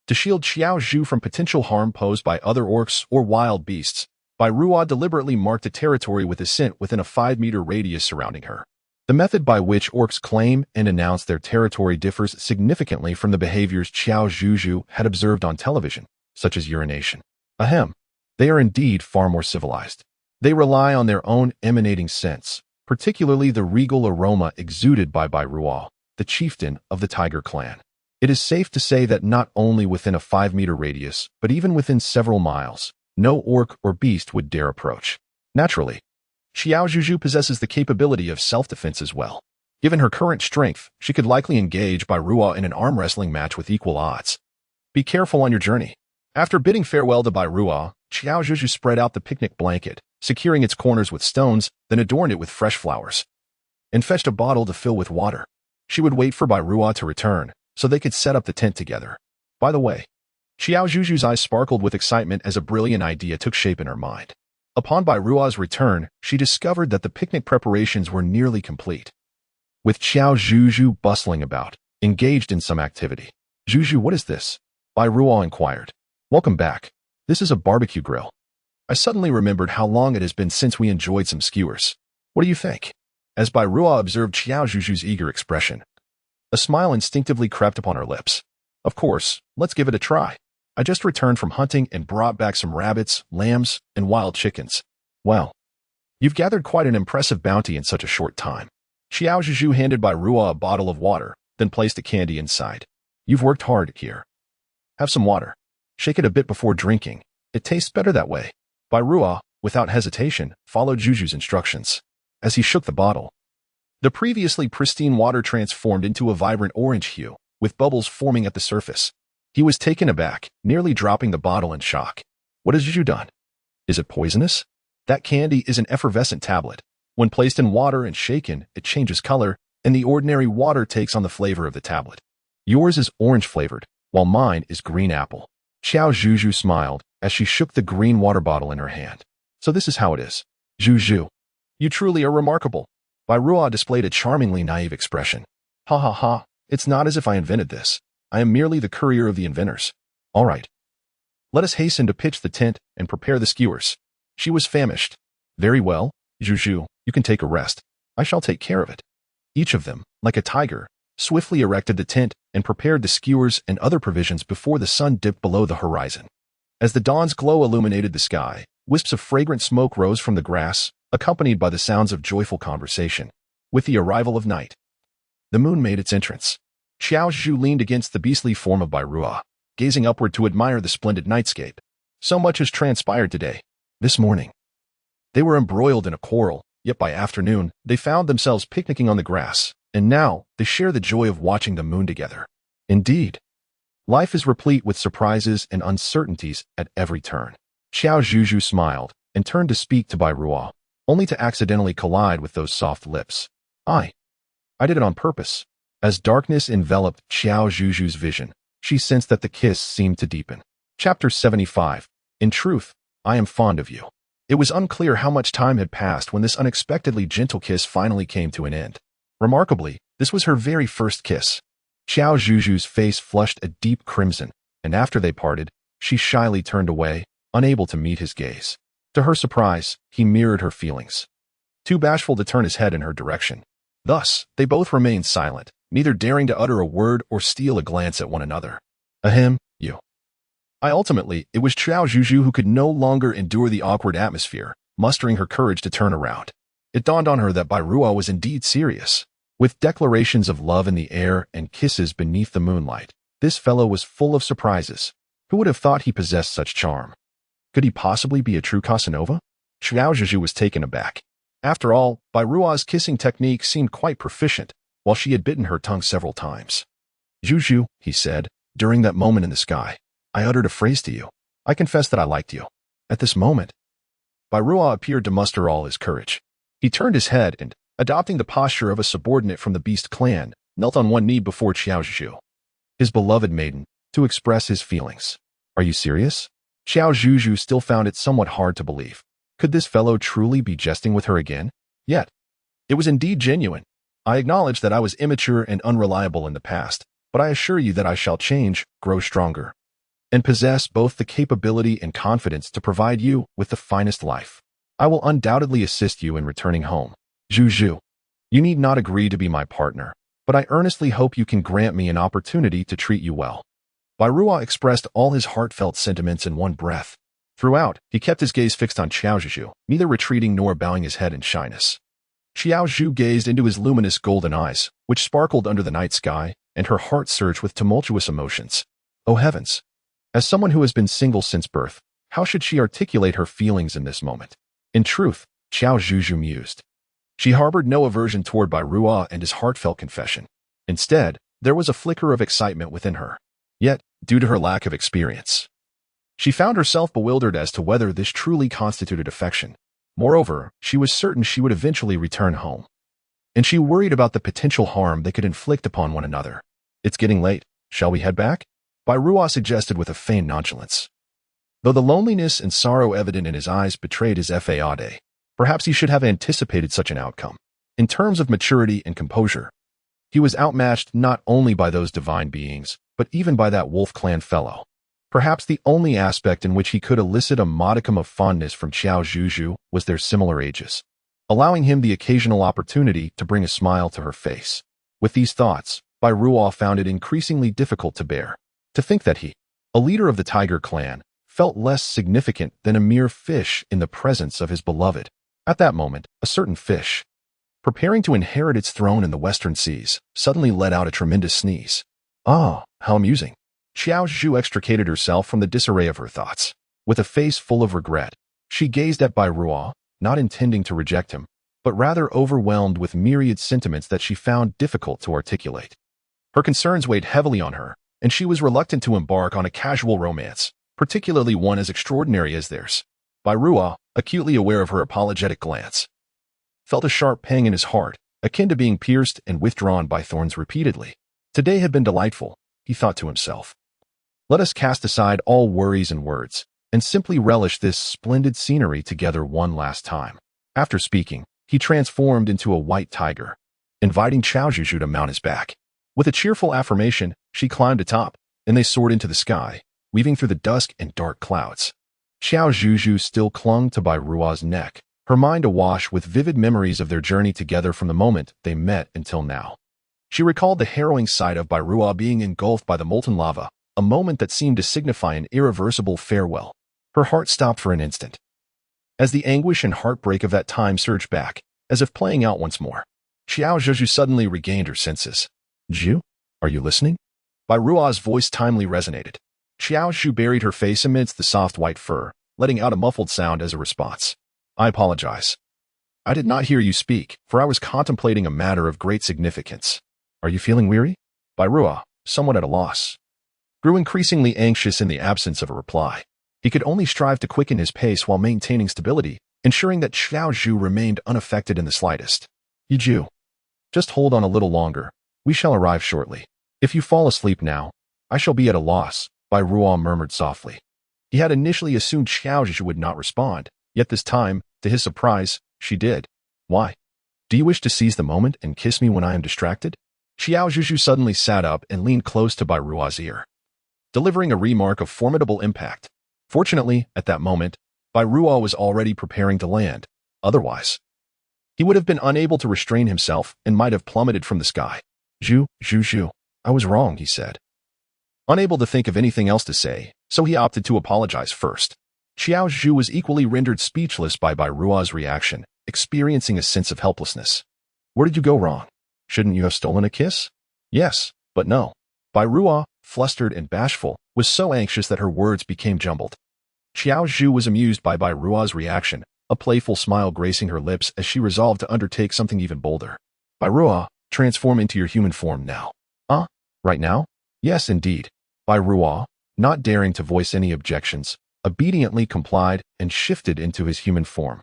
To shield Qiao Zhuzhu from potential harm posed by other orcs or wild beasts, Bai Ruo deliberately marked a territory with a scent within a 5-meter radius surrounding her. The method by which orcs claim and announce their territory differs significantly from the behaviors Qiao Zhuzhu had observed on television, such as urination. Ahem. They are indeed far more civilized. They rely on their own emanating scents, particularly the regal aroma exuded by Bai Ruo, the chieftain of the Tiger clan. It is safe to say that not only within a 5-meter radius, but even within several miles, no orc or beast would dare approach. Naturally, Qiao Zhuzhu possesses the capability of self-defense as well. Given her current strength, she could likely engage Bai Ruo in an arm wrestling match with equal odds. Be careful on your journey. After bidding farewell to Bai Ruo, Qiao Zhuzhu spread out the picnic blanket, securing its corners with stones, then adorned it with fresh flowers, and fetched a bottle to fill with water. She would wait for Bai Ruo to return, so they could set up the tent together. By the way, Qiao Zhuzhu's eyes sparkled with excitement as a brilliant idea took shape in her mind. Upon Bai Ruo's return, she discovered that the picnic preparations were nearly complete, with Qiao Zhuzhu bustling about, engaged in some activity. "Zhuzhu, what is this?" Bai Ruo inquired. "Welcome back. This is a barbecue grill. I suddenly remembered how long it has been since we enjoyed some skewers. What do you think?" As Bai Ruo observed Qiao Zhuzhu's eager expression, a smile instinctively crept upon her lips. "Of course, let's give it a try. I just returned from hunting and brought back some rabbits, lambs, and wild chickens." "Well, you've gathered quite an impressive bounty in such a short time." Qiao Zhuzhu handed Bai Ruo a bottle of water, then placed a candy inside. "You've worked hard here. Have some water. Shake it a bit before drinking. It tastes better that way." Bai Ruo, without hesitation, followed Zhuzhu's instructions. As he shook the bottle, the previously pristine water transformed into a vibrant orange hue, with bubbles forming at the surface. He was taken aback, nearly dropping the bottle in shock. "What has Zhuzhu done? Is it poisonous?" "That candy is an effervescent tablet. When placed in water and shaken, it changes color, and the ordinary water takes on the flavor of the tablet. Yours is orange-flavored, while mine is green apple." Qiao Zhuzhu smiled as she shook the green water bottle in her hand. "So this is how it is. Zhuzhu, you truly are remarkable." Bai Ruo displayed a charmingly naive expression. "Ha ha ha, it's not as if I invented this. I am merely the courier of the inventors. All right. Let us hasten to pitch the tent and prepare the skewers." She was famished. "Very well, Zhuzhu, you can take a rest. I shall take care of it." Each of them, like a tiger, swiftly erected the tent and prepared the skewers and other provisions before the sun dipped below the horizon. As the dawn's glow illuminated the sky, wisps of fragrant smoke rose from the grass, accompanied by the sounds of joyful conversation. With the arrival of night, the moon made its entrance. Qiao Zhuzhu leaned against the beastly form of Bai Ruo, gazing upward to admire the splendid nightscape. So much has transpired today. This morning, they were embroiled in a quarrel, yet by afternoon, they found themselves picnicking on the grass, and now they share the joy of watching the moon together. Indeed, life is replete with surprises and uncertainties at every turn. Qiao Zhuzhu smiled and turned to speak to Bai Ruo, only to accidentally collide with those soft lips. I did it on purpose." As darkness enveloped Qiao Zhuzhu's vision, she sensed that the kiss seemed to deepen. Chapter 75. In truth, I am fond of you. It was unclear how much time had passed when this unexpectedly gentle kiss finally came to an end. Remarkably, this was her very first kiss. Qiao Zhuzhu's face flushed a deep crimson, and after they parted, she shyly turned away, unable to meet his gaze. To her surprise, he mirrored her feelings, too bashful to turn his head in her direction. Thus, they both remained silent, neither daring to utter a word or steal a glance at one another. Ahem, you. Ultimately, it was Qiao Zhuzhu who could no longer endure the awkward atmosphere, mustering her courage to turn around. It dawned on her that Bai Ruo was indeed serious. With declarations of love in the air and kisses beneath the moonlight, this fellow was full of surprises. Who would have thought he possessed such charm? Could he possibly be a true Casanova? Qiao Zhuzhu was taken aback. After all, Bai Ruo's kissing technique seemed quite proficient, while she had bitten her tongue several times. "Zhuzhu," he said, "during that moment in the sky, I uttered a phrase to you. I confess that I liked you. At this moment." Bai Ruo appeared to muster all his courage. He turned his head and, adopting the posture of a subordinate from the beast clan, knelt on one knee before Qiao Zhuzhu, his beloved maiden, to express his feelings. "Are you serious?" Qiao Zhuzhu still found it somewhat hard to believe. Could this fellow truly be jesting with her again? Yet, it was indeed genuine. "I acknowledge that I was immature and unreliable in the past, but I assure you that I shall change, grow stronger, and possess both the capability and confidence to provide you with the finest life. I will undoubtedly assist you in returning home. Zhuzhu, you need not agree to be my partner, but I earnestly hope you can grant me an opportunity to treat you well." Bai Ruo expressed all his heartfelt sentiments in one breath. Throughout, he kept his gaze fixed on Qiao Zhuzhu, neither retreating nor bowing his head in shyness. Qiao Zhuzhu gazed into his luminous golden eyes, which sparkled under the night sky, and her heart surged with tumultuous emotions. Oh heavens! As someone who has been single since birth, how should she articulate her feelings in this moment? In truth, Qiao Zhuzhu mused. She harbored no aversion toward Bai Ruo and his heartfelt confession. Instead, there was a flicker of excitement within her. Yet, due to her lack of experience, She found herself bewildered as to whether this truly constituted affection. Moreover, she was certain she would eventually return home, and she worried about the potential harm they could inflict upon one another. It's getting late. Shall we head back? Bairuo suggested with a feigned nonchalance. Though the loneliness and sorrow evident in his eyes betrayed his faade, perhaps he should have anticipated such an outcome. In terms of maturity and composure, he was outmatched not only by those divine beings, but even by that wolf clan fellow. Perhaps the only aspect in which he could elicit a modicum of fondness from Qiao Zhuzhu was their similar ages, allowing him the occasional opportunity to bring a smile to her face. With these thoughts, Bairuo found it increasingly difficult to bear. To think that he, a leader of the tiger clan, felt less significant than a mere fish in the presence of his beloved. At that moment, a certain fish, preparing to inherit its throne in the western seas, suddenly let out a tremendous sneeze. Ah, how amusing. Qiao Zhuzhu extricated herself from the disarray of her thoughts. With a face full of regret, she gazed at Bairuo, not intending to reject him, but rather overwhelmed with myriad sentiments that she found difficult to articulate. Her concerns weighed heavily on her, and she was reluctant to embark on a casual romance, particularly one as extraordinary as theirs. Bairuo, acutely aware of her apologetic glance, felt a sharp pang in his heart, akin to being pierced and withdrawn by thorns repeatedly. Today had been delightful, he thought to himself. Let us cast aside all worries and words, and simply relish this splendid scenery together one last time. After speaking, he transformed into a white tiger, inviting Qiao Zhuzhu to mount his back. With a cheerful affirmation, she climbed atop, and they soared into the sky, weaving through the dusk and dark clouds. Qiao Zhuzhu still clung to Bairuo's neck, her mind awash with vivid memories of their journey together from the moment they met until now. She recalled the harrowing sight of Bairuo being engulfed by the molten lava, a moment that seemed to signify an irreversible farewell. Her heart stopped for an instant, as the anguish and heartbreak of that time surged back, as if playing out once more. Qiao Zhuzhu suddenly regained her senses. Zhu, are you listening? Bairuo's voice timely resonated. Qiao Zhuzhu buried her face amidst the soft white fur, letting out a muffled sound as a response. I apologize. I did not hear you speak, for I was contemplating a matter of great significance. Are you feeling weary? Bairuo, somewhat at a loss, grew increasingly anxious in the absence of a reply. He could only strive to quicken his pace while maintaining stability, ensuring that Qiao Zhuzhu remained unaffected in the slightest. Zhu, just hold on a little longer. We shall arrive shortly. If you fall asleep now, I shall be at a loss, Bairuo murmured softly. He had initially assumed Qiao Zhuzhu would not respond, yet this time, to his surprise, she did. Why? Do you wish to seize the moment and kiss me when I am distracted? Qiao Zhuzhu suddenly sat up and leaned close to Bairuo's ear, delivering a remark of formidable impact. Fortunately, at that moment, Bairuo was already preparing to land. Otherwise, he would have been unable to restrain himself and might have plummeted from the sky. Zhu, I was wrong, he said, unable to think of anything else to say, so he opted to apologize first. Qiao Zhuzhu was equally rendered speechless by Bairuo's reaction, experiencing a sense of helplessness. Where did you go wrong? Shouldn't you have stolen a kiss? Yes, but no. Bairuo, flustered and bashful, was so anxious that her words became jumbled. Qiao Zhuzhu was amused by Bairuo's reaction, a playful smile gracing her lips as she resolved to undertake something even bolder. Bairuo, transform into your human form now. Right now? Yes, indeed. Bairuo, not daring to voice any objections, obediently complied and shifted into his human form,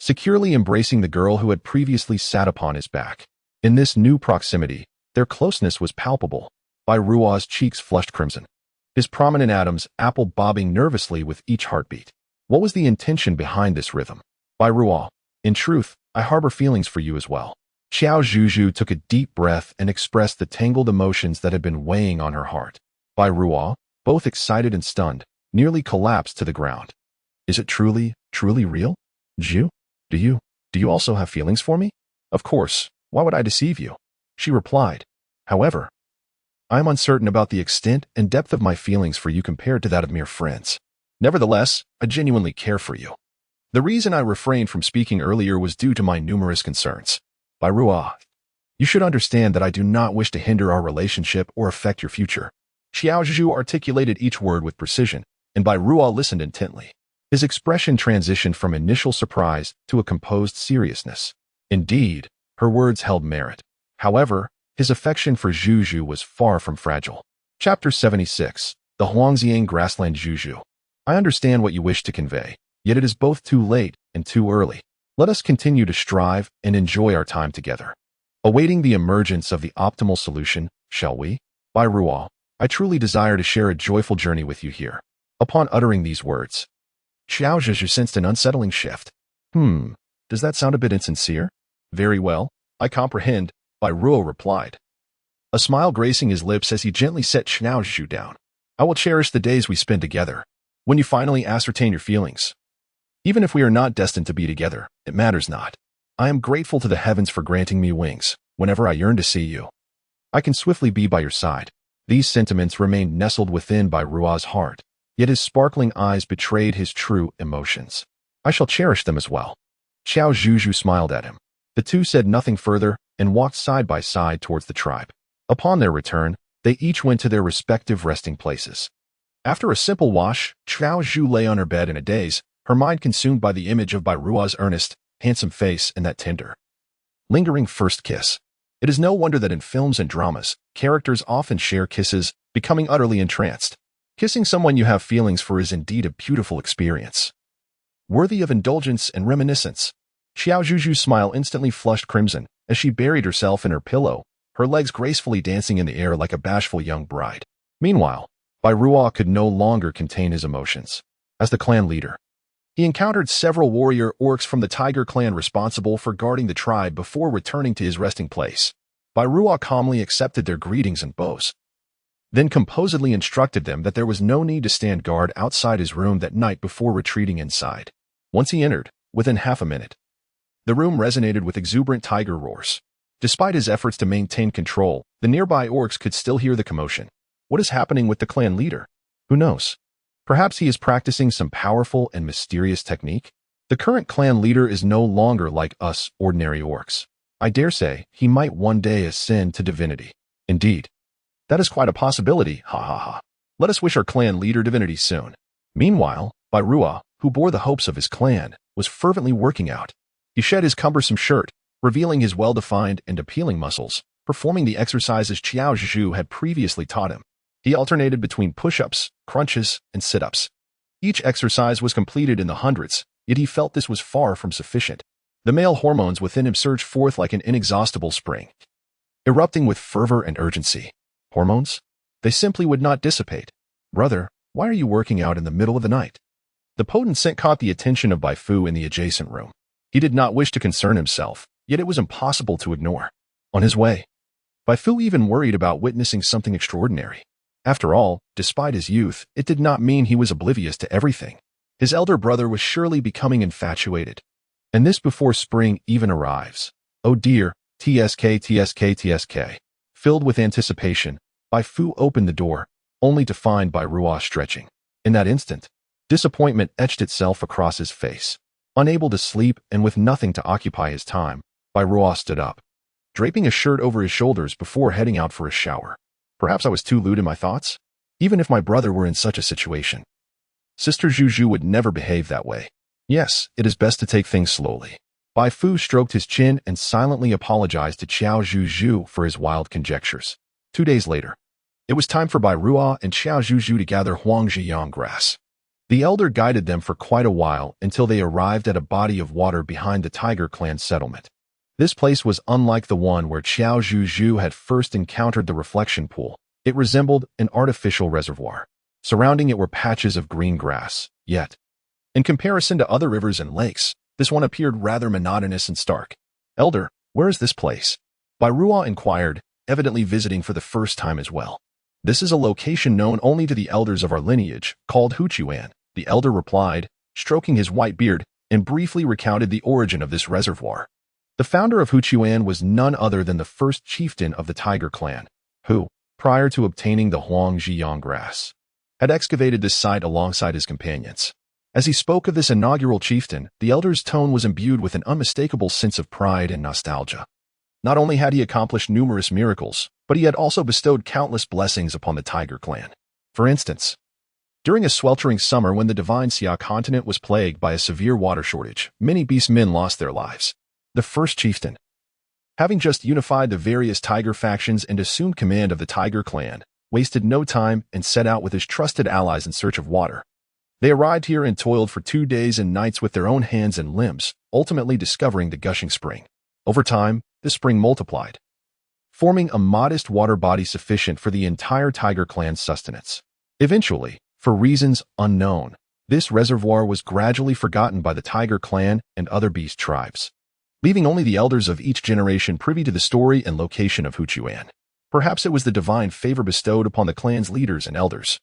securely embracing the girl who had previously sat upon his back. In this new proximity, their closeness was palpable. Bairuo's cheeks flushed crimson, his prominent atoms apple-bobbing nervously with each heartbeat. What was the intention behind this rhythm? Bairuo, in truth, I harbor feelings for you as well. Qiao Zhuzhu took a deep breath and expressed the tangled emotions that had been weighing on her heart. Bairuo, both excited and stunned, nearly collapsed to the ground. Is it truly real? Zhu, do you also have feelings for me? Of course, why would I deceive you? She replied. However, I am uncertain about the extent and depth of my feelings for you compared to that of mere friends. Nevertheless, I genuinely care for you. The reason I refrained from speaking earlier was due to my numerous concerns. Bairuo, you should understand that I do not wish to hinder our relationship or affect your future. Qiao Zhuzhu articulated each word with precision, and Bairuo listened intently. His expression transitioned from initial surprise to a composed seriousness. Indeed, her words held merit. However, his affection for Zhuzhu was far from fragile. Chapter 76. The Huangxiang Grassland Zhuzhu. I understand what you wish to convey, yet it is both too late and too early. Let us continue to strive and enjoy our time together, awaiting the emergence of the optimal solution, shall we? By Rual, I truly desire to share a joyful journey with you here. Upon uttering these words, Qiao Zhuzhu sensed an unsettling shift. Does that sound a bit insincere? Very well, I comprehend, Bai Ruo replied, a smile gracing his lips as he gently set Qiao Zhuzhu down. I will cherish the days we spend together. When you finally ascertain your feelings, even if we are not destined to be together, it matters not. I am grateful to the heavens for granting me wings whenever I yearn to see you. I can swiftly be by your side. These sentiments remained nestled within Bai Ruo's heart, yet his sparkling eyes betrayed his true emotions. I shall cherish them as well. Qiao Zhuzhu smiled at him. The two said nothing further and walked side by side towards the tribe. Upon their return, they each went to their respective resting places. After a simple wash, Qiao Zhuzhu lay on her bed in a daze, her mind consumed by the image of Bai Ruo's earnest, handsome face and that tender, lingering first kiss. It is no wonder that in films and dramas, characters often share kisses, becoming utterly entranced. Kissing someone you have feelings for is indeed a beautiful experience, worthy of indulgence and reminiscence. Qiao Zhuzhu's smile instantly flushed crimson as she buried herself in her pillow, her legs gracefully dancing in the air like a bashful young bride. Meanwhile, Bai Ruo could no longer contain his emotions. As the clan leader, he encountered several warrior orcs from the tiger clan responsible for guarding the tribe before returning to his resting place. Bai Ruo calmly accepted their greetings and bows, then composedly instructed them that there was no need to stand guard outside his room that night before retreating inside. Once he entered, within half a minute, the room resonated with exuberant tiger roars. Despite his efforts to maintain control, the nearby orcs could still hear the commotion. What is happening with the clan leader? Who knows? Perhaps he is practicing some powerful and mysterious technique? The current clan leader is no longer like us ordinary orcs. I dare say he might one day ascend to divinity. Indeed, that is quite a possibility, ha ha ha. Let us wish our clan leader divinity soon. Meanwhile, Bai Ruo, who bore the hopes of his clan, was fervently working out. He shed his cumbersome shirt, revealing his well-defined and appealing muscles, performing the exercises Qiao Zhuzhu had previously taught him. He alternated between push-ups, crunches, and sit-ups. Each exercise was completed in the hundreds, yet he felt this was far from sufficient. The male hormones within him surged forth like an inexhaustible spring, erupting with fervor and urgency. Hormones? They simply would not dissipate. Brother, why are you working out in the middle of the night? The potent scent caught the attention of Bai Fu in the adjacent room. He did not wish to concern himself, yet it was impossible to ignore. On his way, Bai Fu even worried about witnessing something extraordinary. After all, despite his youth, it did not mean he was oblivious to everything. His elder brother was surely becoming infatuated. And this before spring even arrives. Oh dear, TSK. Filled with anticipation, Bai Fu opened the door, only to find Bai Ruo stretching. In that instant, disappointment etched itself across his face. Unable to sleep and with nothing to occupy his time, Bai Ruo stood up, draping a shirt over his shoulders before heading out for a shower. Perhaps I was too lewd in my thoughts? Even if my brother were in such a situation, Sister Zhuzhu would never behave that way. Yes, it is best to take things slowly. Bai Fu stroked his chin and silently apologized to Qiao Zhuzhu for his wild conjectures. 2 days later, it was time for Bai Ruo and Qiao Zhuzhu to gather huangjiyang grass. The elder guided them for quite a while until they arrived at a body of water behind the Tiger Clan settlement. This place was unlike the one where Qiao Zhuzhu had first encountered the reflection pool. It resembled an artificial reservoir. Surrounding it were patches of green grass, yet, in comparison to other rivers and lakes, this one appeared rather monotonous and stark. Elder, where is this place? Bai Ruo inquired, evidently visiting for the first time as well. This is a location known only to the elders of our lineage, called Huchuan, the elder replied, stroking his white beard, and briefly recounted the origin of this reservoir. The founder of Huchuan was none other than the first chieftain of the Tiger Clan, who, prior to obtaining the huangjiyang grass, had excavated this site alongside his companions. As he spoke of this inaugural chieftain, the elder's tone was imbued with an unmistakable sense of pride and nostalgia. Not only had he accomplished numerous miracles, but he had also bestowed countless blessings upon the Tiger Clan. For instance, during a sweltering summer when the divine Xia continent was plagued by a severe water shortage, many beast men lost their lives. The first chieftain, having just unified the various tiger factions and assumed command of the Tiger Clan, wasted no time and set out with his trusted allies in search of water. They arrived here and toiled for 2 days and nights with their own hands and limbs, ultimately discovering the gushing spring. Over time, the spring multiplied, forming a modest water body sufficient for the entire tiger clan's sustenance. Eventually, for reasons unknown, this reservoir was gradually forgotten by the tiger clan and other beast tribes, leaving only the elders of each generation privy to the story and location of Huchuan. Perhaps it was the divine favor bestowed upon the clan's leaders and elders,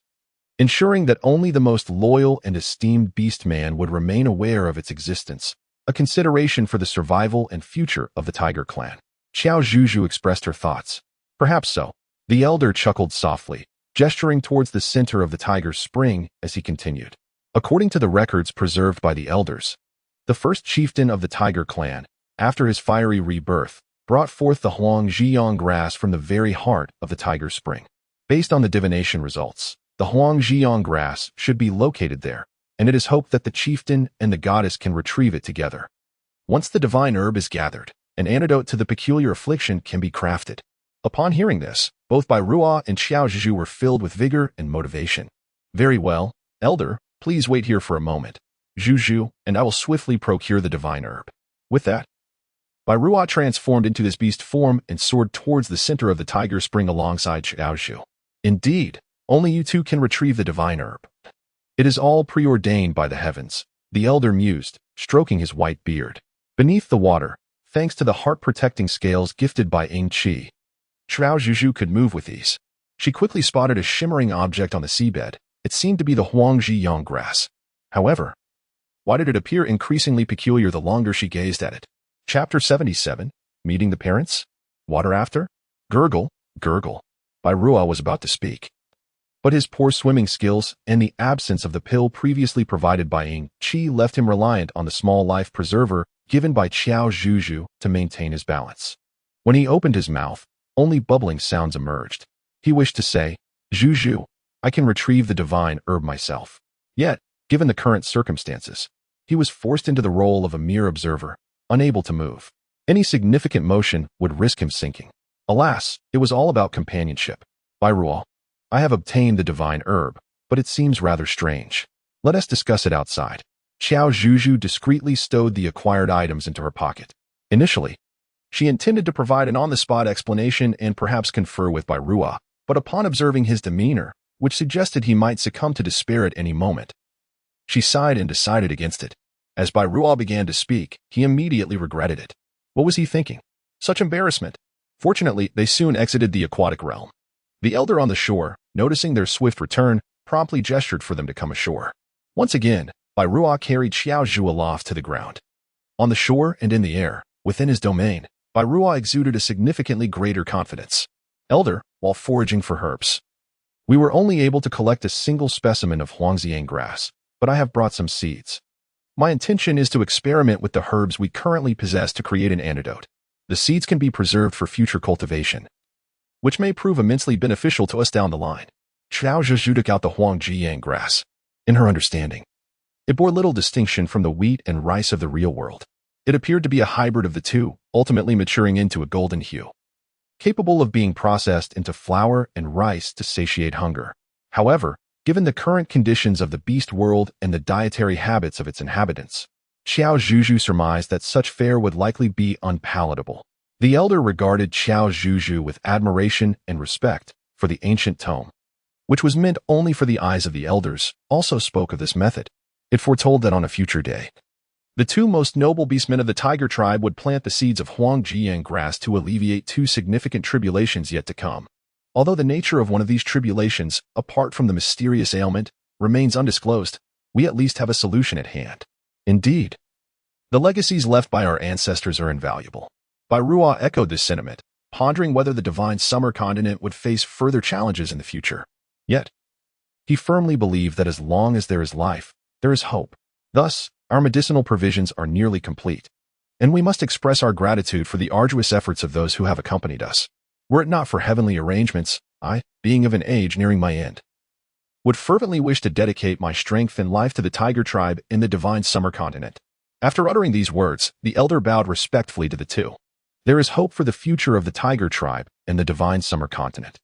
ensuring that only the most loyal and esteemed beast man would remain aware of its existence, a consideration for the survival and future of the tiger clan. Qiao Zhuzhu expressed her thoughts. Perhaps so. The elder chuckled softly, gesturing towards the center of the tiger's spring as he continued. According to the records preserved by the elders, the first chieftain of the tiger clan, after his fiery rebirth, brought forth the Huangjiang grass from the very heart of the tiger's spring. Based on the divination results, the Huangjiang grass should be located there, and it is hoped that the chieftain and the goddess can retrieve it together. Once the divine herb is gathered, an antidote to the peculiar affliction can be crafted. Upon hearing this, both Bai Ruo and Qiao Zhuzhu were filled with vigor and motivation. Very well, elder, please wait here for a moment, Zhuzhu, and I will swiftly procure the divine herb. With that, Bai Ruo transformed into this beast form and soared towards the center of the tiger spring alongside Qiao Zhuzhu. Indeed, only you two can retrieve the divine herb. It is all preordained by the heavens, the elder mused, stroking his white beard. Beneath the water, thanks to the heart-protecting scales gifted by Ing Qi, Qiao Zhuzhu could move with ease. She quickly spotted a shimmering object on the seabed. It seemed to be the Huangjiang grass. However, why did it appear increasingly peculiar the longer she gazed at it? Chapter 77, Meeting the Parents? Water after? Gurgle, gurgle. Bai Ruo was about to speak, but his poor swimming skills and the absence of the pill previously provided by Ing Qi left him reliant on the small life preserver given by Qiao Zhuzhu to maintain his balance. When he opened his mouth, only bubbling sounds emerged. He wished to say, Zhuzhu, I can retrieve the divine herb myself. Yet, given the current circumstances, he was forced into the role of a mere observer, unable to move. Any significant motion would risk him sinking. Alas, it was all about companionship. Bai Ruo, I have obtained the divine herb, but it seems rather strange. Let us discuss it outside. Qiao Zhuzhu discreetly stowed the acquired items into her pocket. Initially, she intended to provide an on-the-spot explanation and perhaps confer with Bai Ruo, but upon observing his demeanor, which suggested he might succumb to despair at any moment, she sighed and decided against it. As Bai Ruo began to speak, he immediately regretted it. What was he thinking? Such embarrassment. Fortunately, they soon exited the aquatic realm. The elder on the shore, noticing their swift return, promptly gestured for them to come ashore. Once again, Bai Ruo carried Qiao Zhuzhu aloft to the ground. On the shore and in the air, within his domain, Bai Ruo exuded a significantly greater confidence. Elder, while foraging for herbs, we were only able to collect a single specimen of Huangjiang grass, but I have brought some seeds. My intention is to experiment with the herbs we currently possess to create an antidote. The seeds can be preserved for future cultivation, which may prove immensely beneficial to us down the line. Qiao Zhuzhu took out the Huangjiang grass. In her understanding, it bore little distinction from the wheat and rice of the real world. It appeared to be a hybrid of the two, ultimately maturing into a golden hue, capable of being processed into flour and rice to satiate hunger. However, given the current conditions of the beast world and the dietary habits of its inhabitants, Qiao Zhuzhu surmised that such fare would likely be unpalatable. The elder regarded Qiao Zhuzhu with admiration and respect, for the ancient tome, which was meant only for the eyes of the elders, also spoke of this method. It foretold that on a future day, the two most noble beastmen of the tiger tribe would plant the seeds of Huangjiang grass to alleviate two significant tribulations yet to come. Although the nature of one of these tribulations, apart from the mysterious ailment, remains undisclosed, we at least have a solution at hand. Indeed, the legacies left by our ancestors are invaluable. Bai Ruo echoed this sentiment, pondering whether the divine summer continent would face further challenges in the future. Yet, he firmly believed that as long as there is life, there is hope. Thus, our medicinal provisions are nearly complete, and we must express our gratitude for the arduous efforts of those who have accompanied us. Were it not for heavenly arrangements, I, being of an age nearing my end, would fervently wish to dedicate my strength and life to the tiger tribe in the divine summer continent. After uttering these words, the elder bowed respectfully to the two. There is hope for the future of the tiger tribe and the divine summer continent.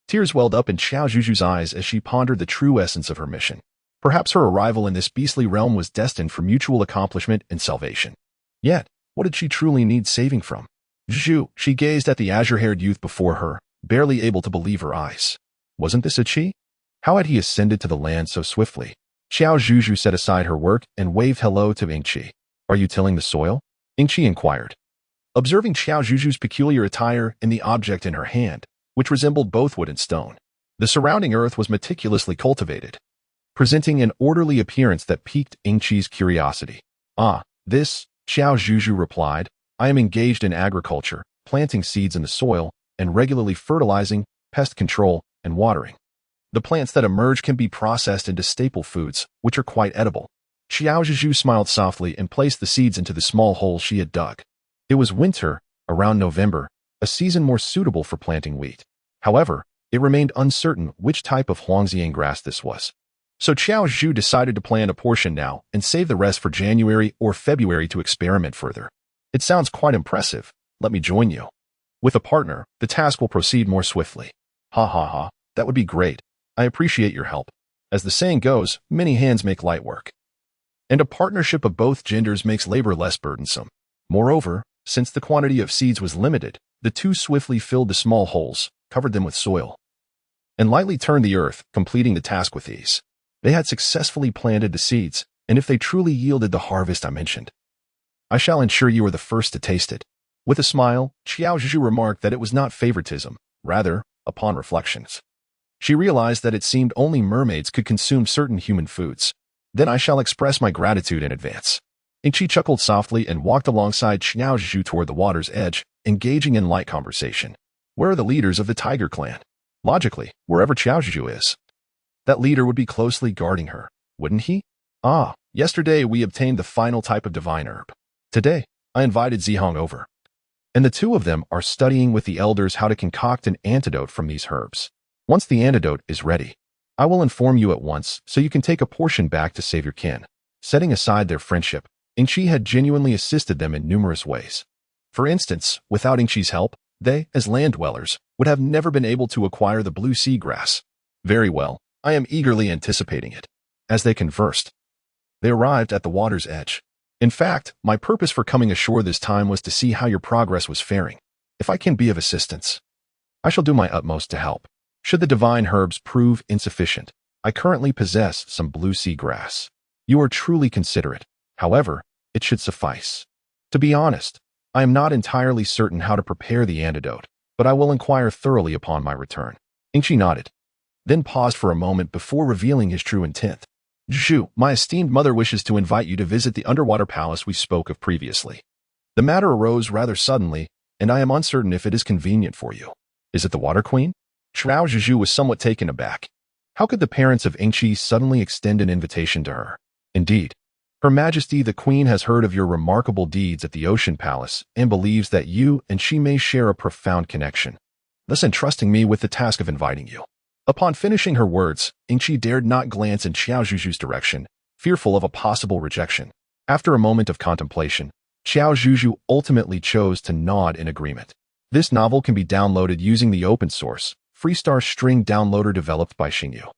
Tears welled up in Qiao Zhuzhu's eyes as she pondered the true essence of her mission. Perhaps her arrival in this beastly realm was destined for mutual accomplishment and salvation. Yet, what did she truly need saving from? Zhuzhu, she gazed at the azure-haired youth before her, barely able to believe her eyes. Wasn't this a Qi? How had he ascended to the land so swiftly? Qiao Zhuzhu set aside her work and waved hello to Ingqi. Are you tilling the soil? Ingqi inquired. Observing Qiao Zhuzhu's peculiar attire and the object in her hand, which resembled both wood and stone, the surrounding earth was meticulously cultivated, presenting an orderly appearance that piqued Ingqi's curiosity. This, Qiao Zhuzhu replied, I am engaged in agriculture, planting seeds in the soil, and regularly fertilizing, pest control, and watering. The plants that emerge can be processed into staple foods, which are quite edible. Qiao Zhuzhu smiled softly and placed the seeds into the small hole she had dug. It was winter, around November, a season more suitable for planting wheat. However, it remained uncertain which type of Huangxiang grass this was. So Qiao Zhuzhu decided to plant a portion now and save the rest for January or February to experiment further. It sounds quite impressive. Let me join you. With a partner, the task will proceed more swiftly. Ha ha ha, that would be great. I appreciate your help. As the saying goes, many hands make light work. And a partnership of both genders makes labor less burdensome. Moreover, since the quantity of seeds was limited, the two swiftly filled the small holes, covered them with soil, and lightly turned the earth, completing the task with ease. They had successfully planted the seeds, and if they truly yielded the harvest I mentioned, I shall ensure you are the first to taste it. With a smile, Qiao Zhuzhu remarked that it was not favoritism, rather, upon reflections. She realized that it seemed only mermaids could consume certain human foods. Then I shall express my gratitude in advance. Ingqi chuckled softly and walked alongside Qiao Zhuzhu toward the water's edge, engaging in light conversation. Where are the leaders of the tiger clan? Logically, wherever Qiao Zhuzhu is, that leader would be closely guarding her, wouldn't he? Yesterday we obtained the final type of divine herb. Today, I invited Zihong over, and the two of them are studying with the elders how to concoct an antidote from these herbs. Once the antidote is ready, I will inform you at once so you can take a portion back to save your kin. Setting aside their friendship, Ingqi had genuinely assisted them in numerous ways. For instance, without Ingqi's help, they, as land dwellers, would have never been able to acquire the blue sea grass. Very well, I am eagerly anticipating it. As they conversed, they arrived at the water's edge. In fact, my purpose for coming ashore this time was to see how your progress was faring. If I can be of assistance, I shall do my utmost to help. Should the divine herbs prove insufficient, I currently possess some blue sea grass. You are truly considerate. However, it should suffice. To be honest, I am not entirely certain how to prepare the antidote, but I will inquire thoroughly upon my return. Ingqi nodded, then paused for a moment before revealing his true intent. Zhuzhu, my esteemed mother wishes to invite you to visit the underwater palace we spoke of previously. The matter arose rather suddenly, and I am uncertain if it is convenient for you. Is it the Water Queen? Qiao Zhuzhu was somewhat taken aback. How could the parents of Ingqi suddenly extend an invitation to her? Indeed, Her Majesty the Queen has heard of your remarkable deeds at the Ocean Palace and believes that you and she may share a profound connection, thus entrusting me with the task of inviting you. Upon finishing her words, Ingqi dared not glance in Qiao Zhuzhu's direction, fearful of a possible rejection. After a moment of contemplation, Qiao Zhuzhu ultimately chose to nod in agreement. This novel can be downloaded using the open-source, Freestar string downloader developed by Xingyu.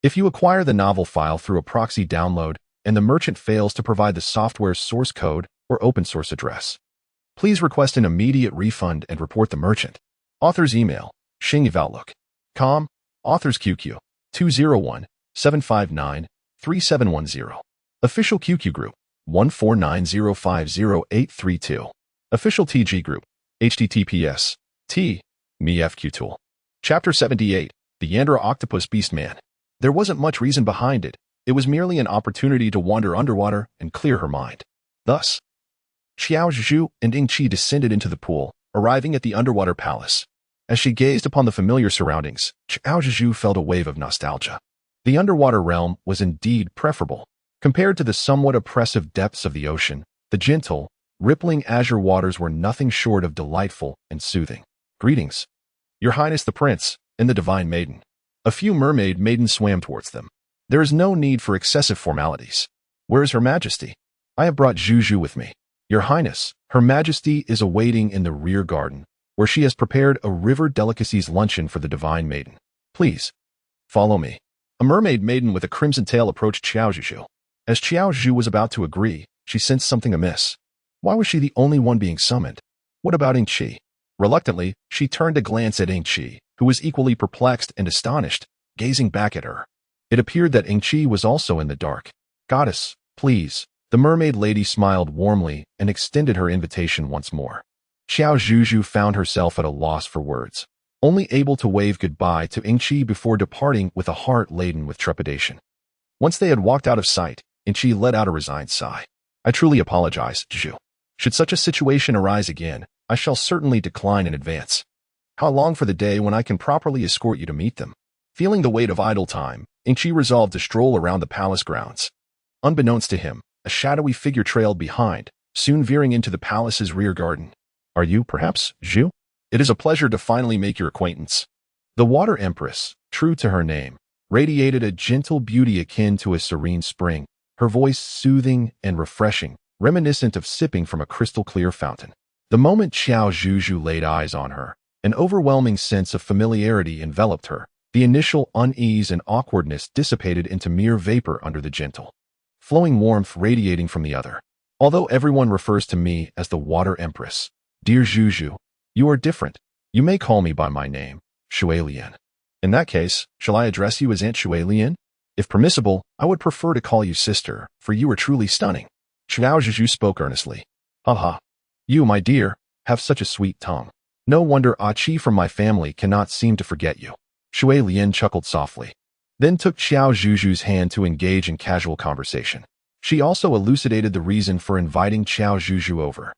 If you acquire the novel file through a proxy download and the merchant fails to provide the software's source code or open-source address, please request an immediate refund and report the merchant. Author's email, xingyu@outlook.com. Author's QQ, 201-759-3710. Official QQ group, 149050832. Official TG group, https://t/me/fqtool. Chapter 78, The Yandra Octopus Beastman. There wasn't much reason behind it. It was merely an opportunity to wander underwater and clear her mind. Thus, Qiao Zhuzhu and Ingqi descended into the pool, arriving at the underwater palace. As she gazed upon the familiar surroundings, Qiao Zhuzhu felt a wave of nostalgia. The underwater realm was indeed preferable. Compared to the somewhat oppressive depths of the ocean, the gentle, rippling azure waters were nothing short of delightful and soothing. Greetings, Your Highness the Prince and the Divine Maiden. A few mermaid maidens swam towards them. There is no need for excessive formalities. Where is Her Majesty? I have brought Zhuzhu with me. Your Highness, Her Majesty is awaiting in the rear garden, where she has prepared a river delicacies luncheon for the Divine Maiden. Please, follow me. A mermaid maiden with a crimson tail approached Qiao Zhuzhu. As Qiao Zhuzhu was about to agree, she sensed something amiss. Why was she the only one being summoned? What about Yingqi? Reluctantly, she turned a glance at Yingqi, who was equally perplexed and astonished, gazing back at her. It appeared that Yingqi was also in the dark. Goddess, please. The mermaid lady smiled warmly and extended her invitation once more. Qiao Zhuzhu found herself at a loss for words, only able to wave goodbye to Yingqi before departing with a heart laden with trepidation. Once they had walked out of sight, Yingqi let out a resigned sigh. I truly apologize, Zhu. Should such a situation arise again, I shall certainly decline in advance. How long for the day when I can properly escort you to meet them? Feeling the weight of idle time, Yingqi resolved to stroll around the palace grounds. Unbeknownst to him, a shadowy figure trailed behind, soon veering into the palace's rear garden. Are you, perhaps, Zhu? It is a pleasure to finally make your acquaintance. The Water Empress, true to her name, radiated a gentle beauty akin to a serene spring, her voice soothing and refreshing, reminiscent of sipping from a crystal-clear fountain. The moment Qiao Zhuzhu laid eyes on her, an overwhelming sense of familiarity enveloped her. The initial unease and awkwardness dissipated into mere vapor under the gentle, flowing warmth radiating from the other. Although everyone refers to me as the Water Empress, dear Zhuzhu, you are different. You may call me by my name, Shui Lian. In that case, shall I address you as Aunt Shui Lian? If permissible, I would prefer to call you sister, for you are truly stunning. Qiao Zhuzhu spoke earnestly. Ha. You, my dear, have such a sweet tongue. No wonder Qi from my family cannot seem to forget you. Shui Lian chuckled softly, then took Qiao Zhuzhu's hand to engage in casual conversation. She also elucidated the reason for inviting Qiao Zhuzhu over.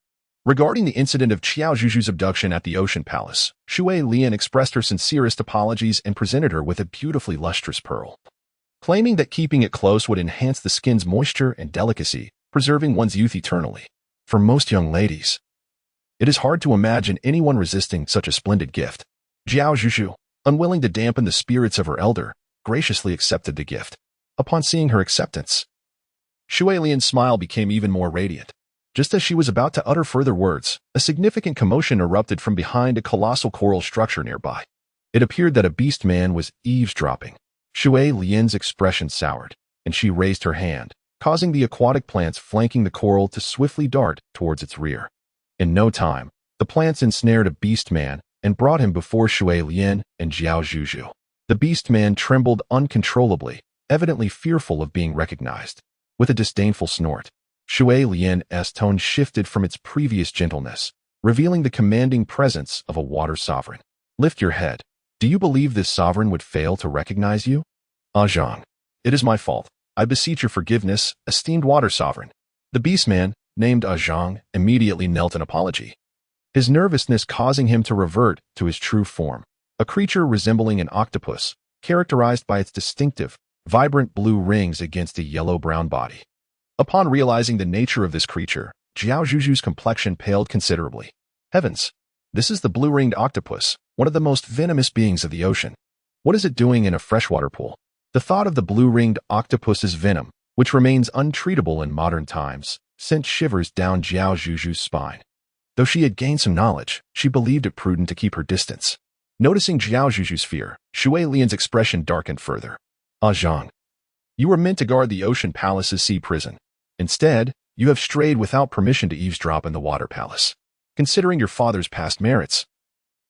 Regarding the incident of Qiao Zhuzhu's abduction at the Ocean Palace, Shui Lian expressed her sincerest apologies and presented her with a beautifully lustrous pearl, claiming that keeping it close would enhance the skin's moisture and delicacy, preserving one's youth eternally. For most young ladies, it is hard to imagine anyone resisting such a splendid gift. Qiao Zhuzhu, unwilling to dampen the spirits of her elder, graciously accepted the gift. Upon seeing her acceptance, Shui Lian's smile became even more radiant. Just as she was about to utter further words, a significant commotion erupted from behind a colossal coral structure nearby. It appeared that a beast man was eavesdropping. Shui Lian's expression soured, and she raised her hand, causing the aquatic plants flanking the coral to swiftly dart towards its rear. In no time, the plants ensnared a beast man and brought him before Shui Lian and Qiao Zhuzhu. The beast man trembled uncontrollably, evidently fearful of being recognized. With a disdainful snort, Shui Lian's tone shifted from its previous gentleness, revealing the commanding presence of a water sovereign. Lift your head. Do you believe this sovereign would fail to recognize you? Zhang, it is my fault. I beseech your forgiveness, esteemed water sovereign. The beastman, named Zhang, immediately knelt in apology, his nervousness causing him to revert to his true form, a creature resembling an octopus, characterized by its distinctive, vibrant blue rings against a yellow-brown body. Upon realizing the nature of this creature, Qiao Zhuzhu's complexion paled considerably. Heavens! This is the blue-ringed octopus, one of the most venomous beings of the ocean. What is it doing in a freshwater pool? The thought of the blue-ringed octopus's venom, which remains untreatable in modern times, sent shivers down Qiao Zhuzhu's spine. Though she had gained some knowledge, she believed it prudent to keep her distance. Noticing Qiao Zhuzhu's fear, Shui Lian's expression darkened further. Zhang, you were meant to guard the Ocean Palace's sea prison. Instead, you have strayed without permission to eavesdrop in the Water Palace. Considering your father's past merits,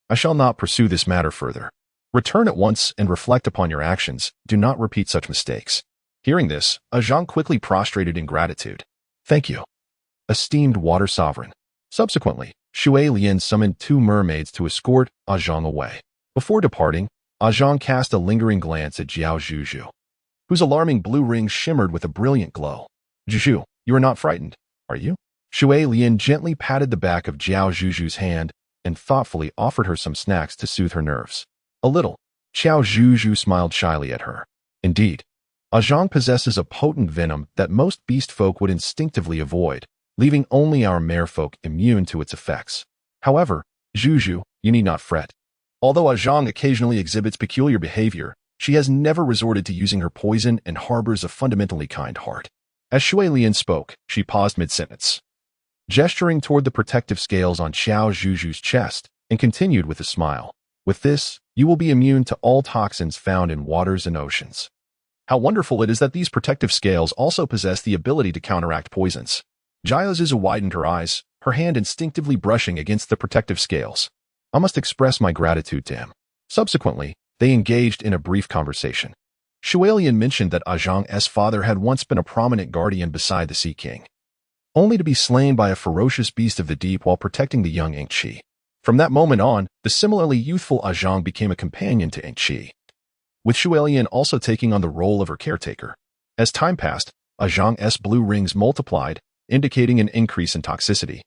I shall not pursue this matter further. Return at once and reflect upon your actions. Do not repeat such mistakes. Hearing this, Zhang quickly prostrated in gratitude. Thank you, esteemed water sovereign. Subsequently, Shui Lian summoned 2 mermaids to escort Zhang away. Before departing, Zhang cast a lingering glance at Qiao Zhuzhu, whose alarming blue rings shimmered with a brilliant glow. Zhuzhu, you are not frightened, are you? Shui Lian gently patted the back of Qiao Zhuzhu's hand and thoughtfully offered her some snacks to soothe her nerves. A little. Qiao Zhuzhu smiled shyly at her. Indeed, Zhang possesses a potent venom that most beast folk would instinctively avoid, leaving only our merfolk immune to its effects. However, Zhuzhu, you need not fret. Although Zhang occasionally exhibits peculiar behavior, she has never resorted to using her poison and harbors a fundamentally kind heart. As Shui Lian spoke, she paused mid-sentence, gesturing toward the protective scales on Qiao Zhuzhu's chest, and continued with a smile. With this, you will be immune to all toxins found in waters and oceans. How wonderful it is that these protective scales also possess the ability to counteract poisons. Qiao Zhuzhu widened her eyes, her hand instinctively brushing against the protective scales. I must express my gratitude to him. Subsequently, they engaged in a brief conversation. Shualian mentioned that Zhang's father had once been a prominent guardian beside the Sea King, only to be slain by a ferocious beast of the deep while protecting the young Ingqi. From that moment on, the similarly youthful Zhang became a companion to Ingqi, with Shualian also taking on the role of her caretaker. As time passed, Zhang's blue rings multiplied, indicating an increase in toxicity,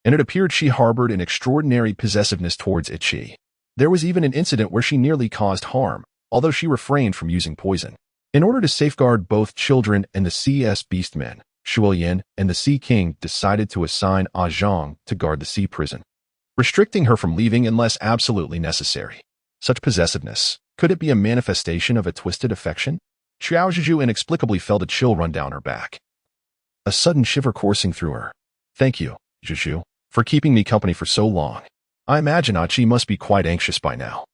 and it appeared she harbored an extraordinary possessiveness towards Ingqi. There was even an incident where she nearly caused harm, although she refrained from using poison. In order to safeguard both children and the CS beastmen, Shualian and the Sea King decided to assign Zhang to guard the sea prison, restricting her from leaving unless absolutely necessary. Such possessiveness, could it be a manifestation of a twisted affection? Qiao Zhuzhu inexplicably felt a chill run down her back, a sudden shiver coursing through her. Thank you, Zhuzhu, for keeping me company for so long. I imagine Qi must be quite anxious by now.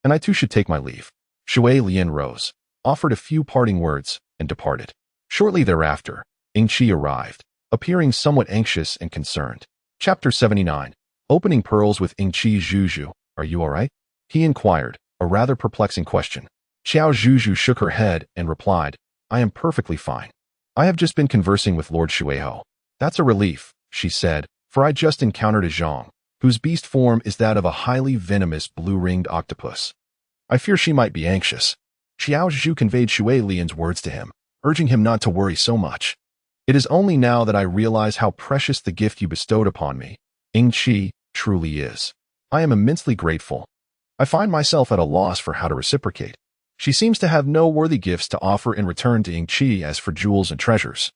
And I too should take my leave. Shualian rose, offered a few parting words, and departed. Shortly thereafter, Ingqi arrived, appearing somewhat anxious and concerned. Chapter 79. Opening Pearls with Qiao Zhuzhu. Are you all right? He inquired, a rather perplexing question. Qiao Zhuzhu shook her head and replied, I am perfectly fine. I have just been conversing with Lord Shueho. That's a relief, she said, for I just encountered a Zhang, whose beast form is that of a highly venomous blue-ringed octopus. I fear she might be anxious. Qiao Zhuzhu conveyed Shualian's words to him, urging him not to worry so much. It is only now that I realize how precious the gift you bestowed upon me, Ingqi, truly is. I am immensely grateful. I find myself at a loss for how to reciprocate. She seems to have no worthy gifts to offer in return to Ingqi as for jewels and treasures.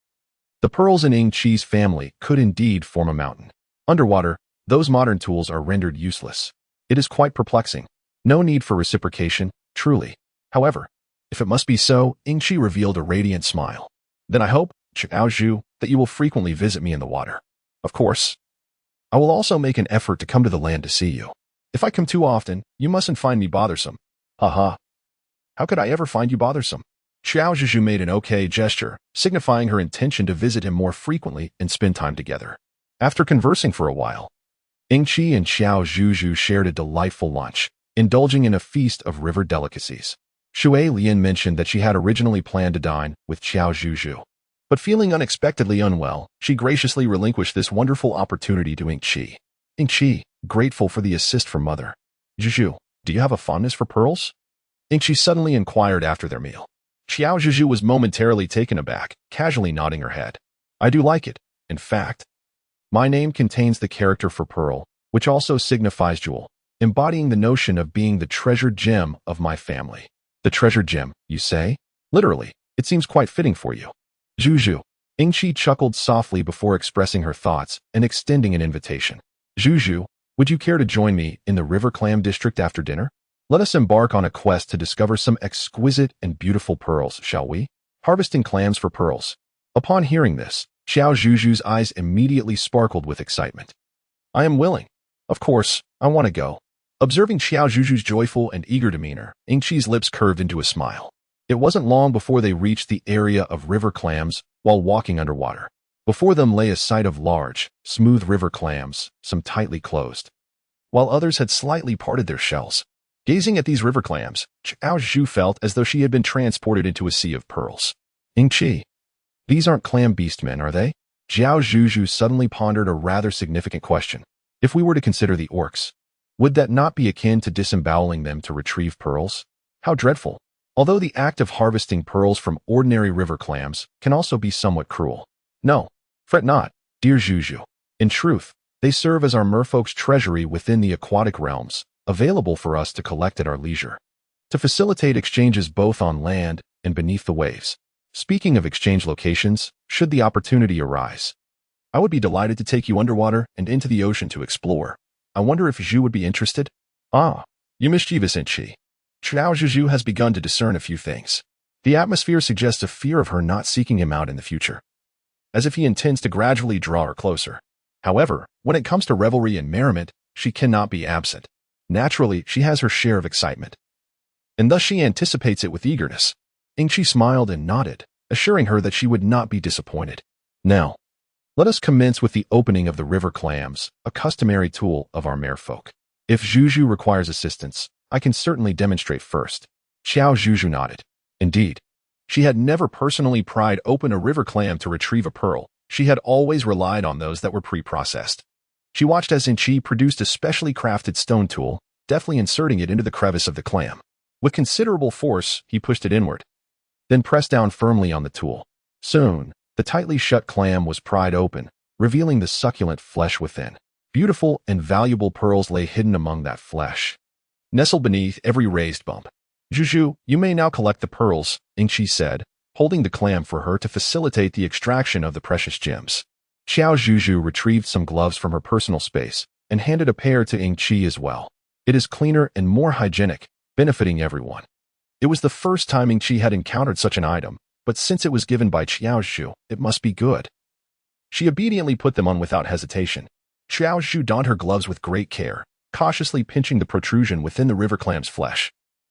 The pearls in Ingqi's family could indeed form a mountain. Underwater, those modern tools are rendered useless. It is quite perplexing. No need for reciprocation, truly. However, if it must be so, Ingqi revealed a radiant smile. Then I hope, Qiao Zhuzhu, that you will frequently visit me in the water. Of course. I will also make an effort to come to the land to see you. If I come too often, you mustn't find me bothersome. Haha. How could I ever find you bothersome? Qiao Zhuzhu made an okay gesture, signifying her intention to visit him more frequently and spend time together. After conversing for a while, Ingqi and Qiao Zhuzhu shared a delightful lunch, indulging in a feast of river delicacies. Shualian mentioned that she had originally planned to dine with Qiao Zhuzhu, but feeling unexpectedly unwell, she graciously relinquished this wonderful opportunity to Ingqi. Ingqi, grateful for the assist from Mother. Zhuzhu, do you have a fondness for pearls? Ingqi suddenly inquired after their meal. Qiao Zhuzhu was momentarily taken aback, casually nodding her head. I do like it. In fact, my name contains the character for pearl, which also signifies jewel, embodying the notion of being the treasured gem of my family. The treasured gem, you say? Literally, it seems quite fitting for you. Zhuzhu. Ingqi chuckled softly before expressing her thoughts and extending an invitation. Zhuzhu, would you care to join me in the River Clam District after dinner? Let us embark on a quest to discover some exquisite and beautiful pearls, shall we? Harvesting clams for pearls. Upon hearing this, Qiao Zhuzhu's eyes immediately sparkled with excitement. I am willing. Of course, I want to go. Observing Qiao Zhuzhu's joyful and eager demeanor, Ingqi's lips curved into a smile. It wasn't long before they reached the area of river clams while walking underwater. Before them lay a sight of large, smooth river clams, some tightly closed, while others had slightly parted their shells. Gazing at these river clams, Qiao Zhuzhu felt as though she had been transported into a sea of pearls. Ingqi, these aren't clam beastmen, are they? Qiao Zhuzhu suddenly pondered a rather significant question. If we were to consider the orcs, would that not be akin to disemboweling them to retrieve pearls? How dreadful. Although the act of harvesting pearls from ordinary river clams can also be somewhat cruel. No, fret not, dear Zhuzhu. In truth, they serve as our merfolk's treasury within the aquatic realms, available for us to collect at our leisure, to facilitate exchanges both on land and beneath the waves. Speaking of exchange locations, should the opportunity arise, I would be delighted to take you underwater and into the ocean to explore. I wonder if Zhu would be interested? Ah, you mischievous Ingqi. Qiao Zhuzhu has begun to discern a few things. The atmosphere suggests a fear of her not seeking him out in the future, as if he intends to gradually draw her closer. However, when it comes to revelry and merriment, she cannot be absent. Naturally, she has her share of excitement, and thus she anticipates it with eagerness. Yingqi smiled and nodded, assuring her that she would not be disappointed. Now, let us commence with the opening of the river clams, a customary tool of our merfolk. If Zhuzhu requires assistance, I can certainly demonstrate first. Qiao Zhuzhu nodded. Indeed, she had never personally pried open a river clam to retrieve a pearl. She had always relied on those that were pre-processed. She watched as Yingqi produced a specially crafted stone tool, deftly inserting it into the crevice of the clam. With considerable force, he pushed it inward, then pressed down firmly on the tool. Soon, the tightly shut clam was pried open, revealing the succulent flesh within. Beautiful and valuable pearls lay hidden among that flesh, nestled beneath every raised bump. Zhuzhu, you may now collect the pearls, Yingqi said, holding the clam for her to facilitate the extraction of the precious gems. Qiao Zhuzhu retrieved some gloves from her personal space and handed a pair to Yingqi as well. It is cleaner and more hygienic, benefiting everyone. It was the first time Yingqi had encountered such an item, but since it was given by Qiao Zhuzhu, it must be good. She obediently put them on without hesitation. Qiao Zhuzhu donned her gloves with great care, cautiously pinching the protrusion within the river clam's flesh.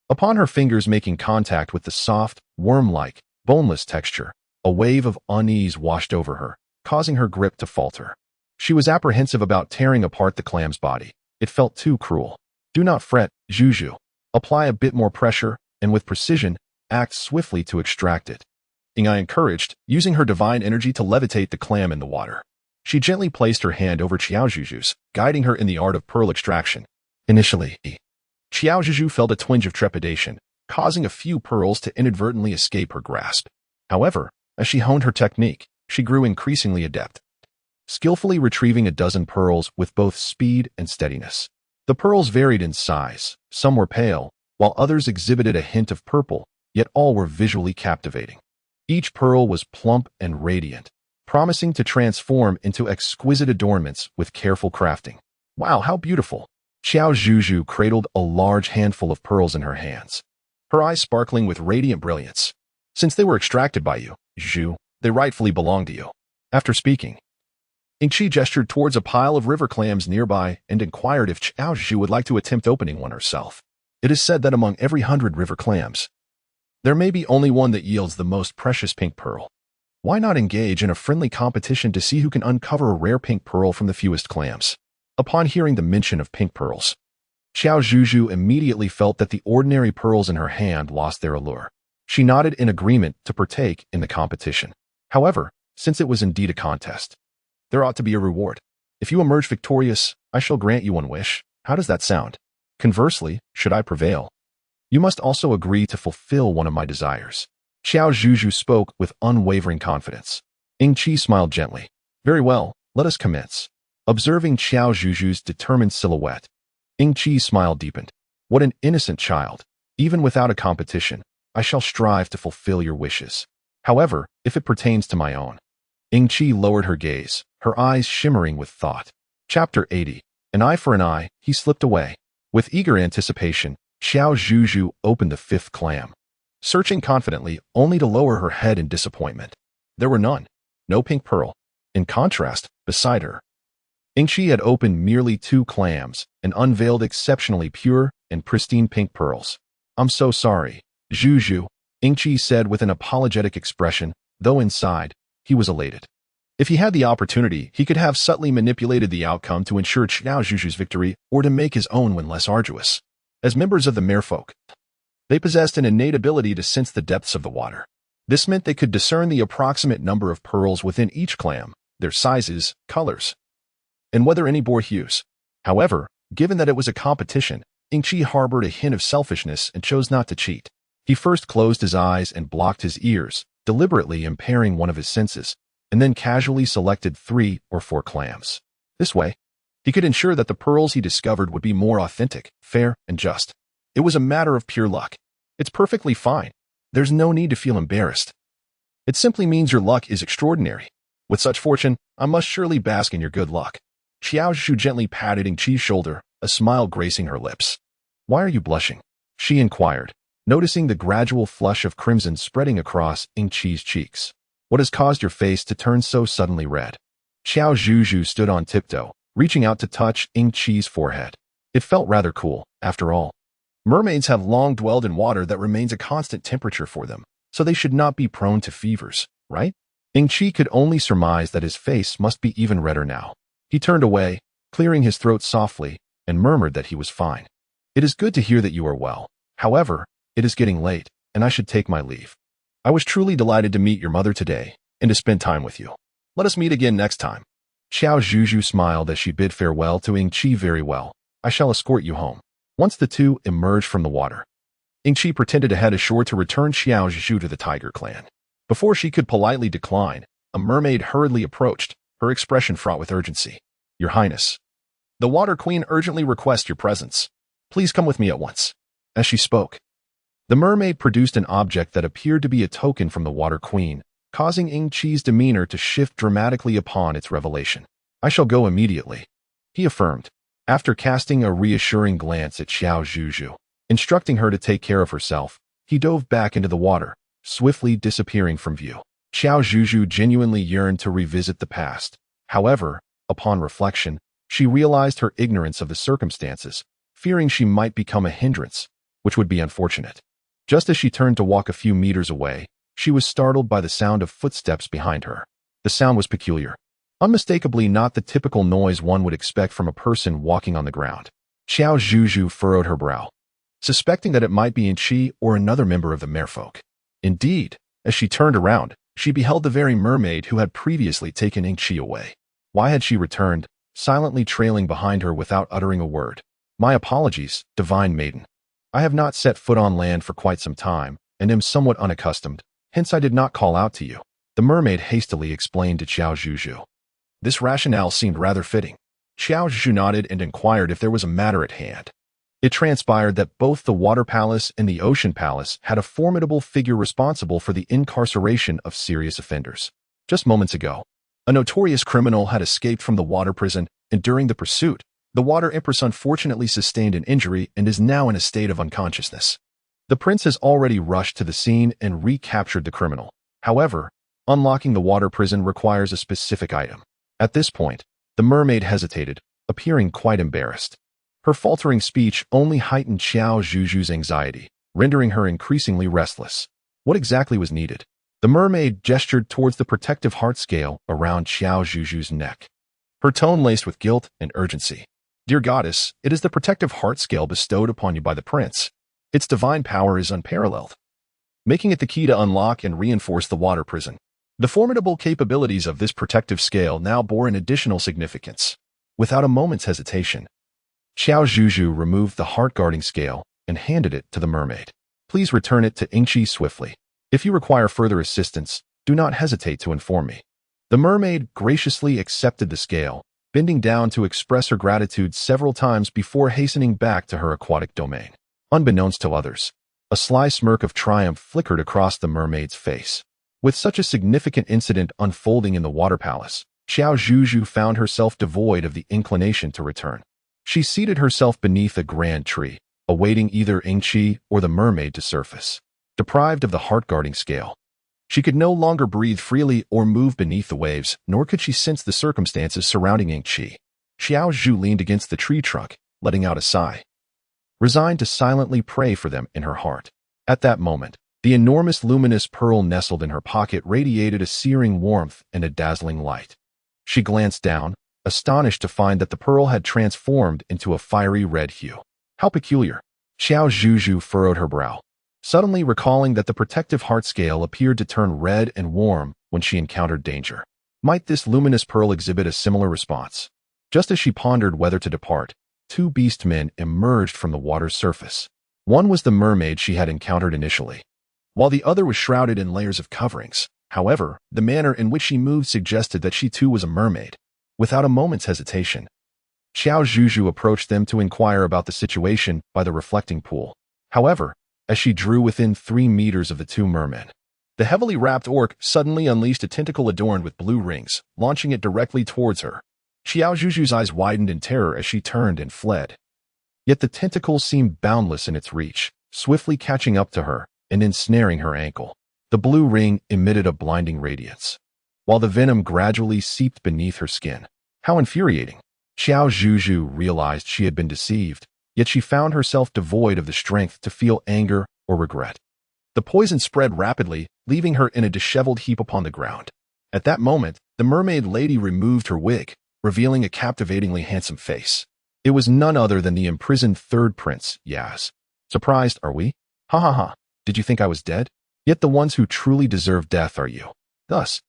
Upon her fingers making contact with the soft, worm-like, boneless texture, a wave of unease washed over her, causing her grip to falter. She was apprehensive about tearing apart the clam's body. It felt too cruel. Do not fret, Zhuzhu. Apply a bit more pressure, and with precision, act swiftly to extract it. Yingqi encouraged, using her divine energy to levitate the clam in the water. She gently placed her hand over Qiao Zhuzhu's, guiding her in the art of pearl extraction. Initially, Qiao Zhuzhu felt a twinge of trepidation, causing a few pearls to inadvertently escape her grasp. However, as she honed her technique, she grew increasingly adept, skillfully retrieving a dozen pearls with both speed and steadiness. The pearls varied in size. Some were pale, while others exhibited a hint of purple, yet all were visually captivating. Each pearl was plump and radiant, promising to transform into exquisite adornments with careful crafting. Wow, how beautiful! Qiao Zhuzhu cradled a large handful of pearls in her hands, her eyes sparkling with radiant brilliance. Since they were extracted by you, Zhu, they rightfully belong to you. After speaking, Yingqi gestured towards a pile of river clams nearby and inquired if Qiao Zhuzhu would like to attempt opening one herself. It is said that among every 100 river clams, there may be only one that yields the most precious pink pearl. Why not engage in a friendly competition to see who can uncover a rare pink pearl from the fewest clams? Upon hearing the mention of pink pearls, Qiao Zhuzhu immediately felt that the ordinary pearls in her hand lost their allure. She nodded in agreement to partake in the competition. However, since it was indeed a contest, there ought to be a reward. If you emerge victorious, I shall grant you one wish. How does that sound? Conversely, should I prevail, you must also agree to fulfill one of my desires. Qiao Zhuzhu spoke with unwavering confidence. Yingqi smiled gently. Very well, let us commence. Observing Qiao Zhuzhu's determined silhouette, Yingqi's smile deepened. What an innocent child. Even without a competition, I shall strive to fulfill your wishes. However, if it pertains to my own. Yingqi lowered her gaze, her eyes shimmering with thought. Chapter 80. An eye for an eye, he slipped away. With eager anticipation, Qiao Zhuzhu opened the fifth clam, searching confidently only to lower her head in disappointment. There were none. No pink pearl. In contrast, beside her, Yingqi had opened merely 2 clams and unveiled exceptionally pure and pristine pink pearls. I'm so sorry, Zhuzhu, Yingqi said with an apologetic expression, though inside, he was elated. If he had the opportunity, he could have subtly manipulated the outcome to ensure Qiao Zhuzhu's victory or to make his own one less arduous. As members of the merfolk, they possessed an innate ability to sense the depths of the water. This meant they could discern the approximate number of pearls within each clam, their sizes, colors, and whether any bore hues. However, given that it was a competition, Yingqi harbored a hint of selfishness and chose not to cheat. He first closed his eyes and blocked his ears, deliberately impairing one of his senses, and then casually selected 3 or 4 clams. This way, he could ensure that the pearls he discovered would be more authentic, fair, and just. It was a matter of pure luck. It's perfectly fine. There's no need to feel embarrassed. It simply means your luck is extraordinary. With such fortune, I must surely bask in your good luck. Qiao Zhuzhu gently patted Yingqi's shoulder, a smile gracing her lips. Why are you blushing? She inquired, noticing the gradual flush of crimson spreading across Yingqi's cheeks. What has caused your face to turn so suddenly red? Qiao Zhuzhu stood on tiptoe, reaching out to touch Yingqi's forehead. It felt rather cool, after all. Mermaids have long dwelled in water that remains a constant temperature for them, so they should not be prone to fevers, right? Ingqi could only surmise that his face must be even redder now. He turned away, clearing his throat softly, and murmured that he was fine. It is good to hear that you are well. However, it is getting late, and I should take my leave. I was truly delighted to meet your mother today, and to spend time with you. Let us meet again next time. Qiao Zhuzhu smiled as she bid farewell to Ingqi. Very well, I shall escort you home. Once the two emerged from the water, Ingqi pretended to head ashore to return Qiao Zhuzhu to the tiger clan. Before she could politely decline, a mermaid hurriedly approached, her expression fraught with urgency. Your Highness, the Water Queen urgently requests your presence. Please come with me at once. As she spoke, the mermaid produced an object that appeared to be a token from the Water Queen, causing Ingqi's demeanor to shift dramatically upon its revelation. I shall go immediately, he affirmed, after casting a reassuring glance at Qiao Zhuzhu. Instructing her to take care of herself, he dove back into the water, swiftly disappearing from view. Qiao Zhuzhu genuinely yearned to revisit the past. However, upon reflection, she realized her ignorance of the circumstances, fearing she might become a hindrance, which would be unfortunate. Just as she turned to walk a few meters away, she was startled by the sound of footsteps behind her. The sound was peculiar, unmistakably not the typical noise one would expect from a person walking on the ground. Qiao Zhuzhu furrowed her brow, suspecting that it might be Ingqi or another member of the merfolk. Indeed, as she turned around, she beheld the very mermaid who had previously taken Ingqi away. Why had she returned, silently trailing behind her without uttering a word? My apologies, divine maiden. I have not set foot on land for quite some time, and am somewhat unaccustomed, hence I did not call out to you, the mermaid hastily explained to Qiao Zhuzhu. This rationale seemed rather fitting. Qiao Zhuzhu nodded and inquired if there was a matter at hand. It transpired that both the Water Palace and the Ocean Palace had a formidable figure responsible for the incarceration of serious offenders. Just moments ago, a notorious criminal had escaped from the water prison, and during the pursuit, the Water Empress unfortunately sustained an injury and is now in a state of unconsciousness. The prince has already rushed to the scene and recaptured the criminal. However, unlocking the water prison requires a specific item. At this point, the mermaid hesitated, appearing quite embarrassed. Her faltering speech only heightened Qiao Zhuzhu's anxiety, rendering her increasingly restless. What exactly was needed? The mermaid gestured towards the protective heart scale around Qiao Zhuzhu's neck, her tone laced with guilt and urgency. Dear goddess, it is the protective heart scale bestowed upon you by the prince. Its divine power is unparalleled, making it the key to unlock and reinforce the water prison. The formidable capabilities of this protective scale now bore an additional significance. Without a moment's hesitation, Qiao Zhuzhu removed the heart-guarding scale and handed it to the mermaid. Please return it to Ingqi swiftly. If you require further assistance, do not hesitate to inform me. The mermaid graciously accepted the scale, bending down to express her gratitude several times before hastening back to her aquatic domain. Unbeknownst to others, a sly smirk of triumph flickered across the mermaid's face. With such a significant incident unfolding in the water palace, Qiao Zhuzhu found herself devoid of the inclination to return. She seated herself beneath a grand tree, awaiting either Ingqi or the mermaid to surface. Deprived of the heart-guarding scale, she could no longer breathe freely or move beneath the waves, nor could she sense the circumstances surrounding Ingqi. Qiao Zhuzhu leaned against the tree trunk, letting out a sigh, resigned to silently pray for them in her heart. At that moment, the enormous luminous pearl nestled in her pocket radiated a searing warmth and a dazzling light. She glanced down, astonished to find that the pearl had transformed into a fiery red hue. How peculiar! Qiao Zhuzhu furrowed her brow, suddenly recalling that the protective heart scale appeared to turn red and warm when she encountered danger. Might this luminous pearl exhibit a similar response? Just as she pondered whether to depart, two beast men emerged from the water's surface. One was the mermaid she had encountered initially, while the other was shrouded in layers of coverings. However, the manner in which she moved suggested that she too was a mermaid. Without a moment's hesitation, Qiao Zhuzhu approached them to inquire about the situation by the reflecting pool. However, as she drew within 3 meters of the two mermen, the heavily wrapped orc suddenly unleashed a tentacle adorned with blue rings, launching it directly towards her. Qiao Zhuzhu's eyes widened in terror as she turned and fled. Yet the tentacle seemed boundless in its reach, swiftly catching up to her and ensnaring her ankle. The blue ring emitted a blinding radiance, while the venom gradually seeped beneath her skin. How infuriating! Qiao Zhuzhu realized she had been deceived, yet she found herself devoid of the strength to feel anger or regret. The poison spread rapidly, leaving her in a disheveled heap upon the ground. At that moment, the mermaid lady removed her wig, revealing a captivatingly handsome face. It was none other than the imprisoned third prince, Yaz. Surprised, are we? Ha ha ha. Did you think I was dead? Yet the ones who truly deserve death are you. Thus,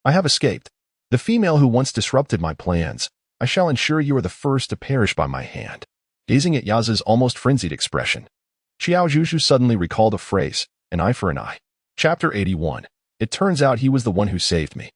I have escaped. The female who once disrupted my plans, I shall ensure you are the first to perish by my hand. Gazing at Yaz's almost frenzied expression, Qiao Zhuzhu suddenly recalled a phrase, an eye for an eye. Chapter 81. It turns out he was the one who saved me.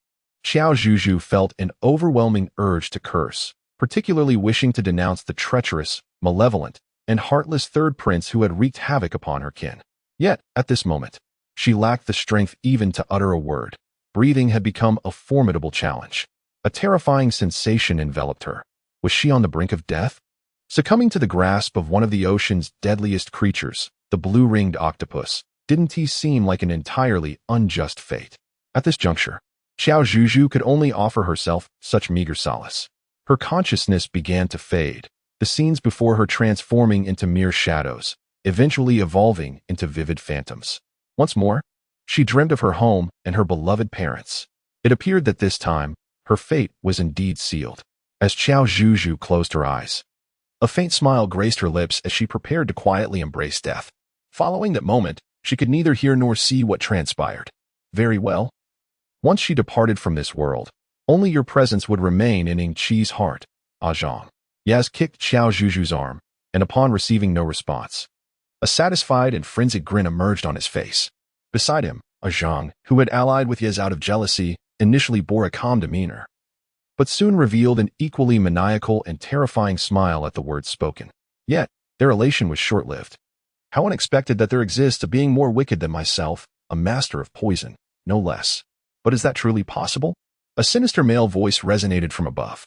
Qiao Zhuzhu felt an overwhelming urge to curse, particularly wishing to denounce the treacherous, malevolent, and heartless third prince who had wreaked havoc upon her kin. Yet, at this moment, she lacked the strength even to utter a word. Breathing had become a formidable challenge. A terrifying sensation enveloped her. Was she on the brink of death? Succumbing to the grasp of one of the ocean's deadliest creatures, the blue-ringed octopus, didn't he seem like an entirely unjust fate? At this juncture, Qiao Zhuzhu could only offer herself such meager solace. Her consciousness began to fade, the scenes before her transforming into mere shadows, eventually evolving into vivid phantoms. Once more, she dreamed of her home and her beloved parents. It appeared that this time, her fate was indeed sealed. As Qiao Zhuzhu closed her eyes, a faint smile graced her lips as she prepared to quietly embrace death. Following that moment, she could neither hear nor see what transpired. Very well. Once she departed from this world, only your presence would remain in Yingqi's heart, Zhang. Yaz kicked Qiao Zhuzhu's arm, and upon receiving no response, a satisfied and frenzied grin emerged on his face. Beside him, Zhang, who had allied with Yaz out of jealousy, initially bore a calm demeanor, but soon revealed an equally maniacal and terrifying smile at the words spoken. Yet, their elation was short-lived. How unexpected that there exists a being more wicked than myself, a master of poison, no less. But is that truly possible? A sinister male voice resonated from above,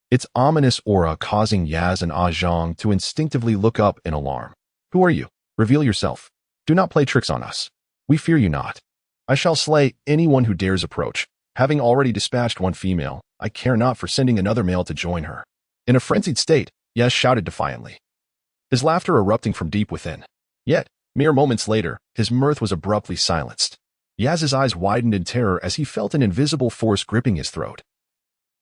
its ominous aura causing Yaz and Zhang to instinctively look up in alarm. Who are you? Reveal yourself. Do not play tricks on us. We fear you not. I shall slay anyone who dares approach. Having already dispatched one female, I care not for sending another male to join her. In a frenzied state, Yaz shouted defiantly, his laughter erupting from deep within. Yet, mere moments later, his mirth was abruptly silenced. Yaz's eyes widened in terror as he felt an invisible force gripping his throat,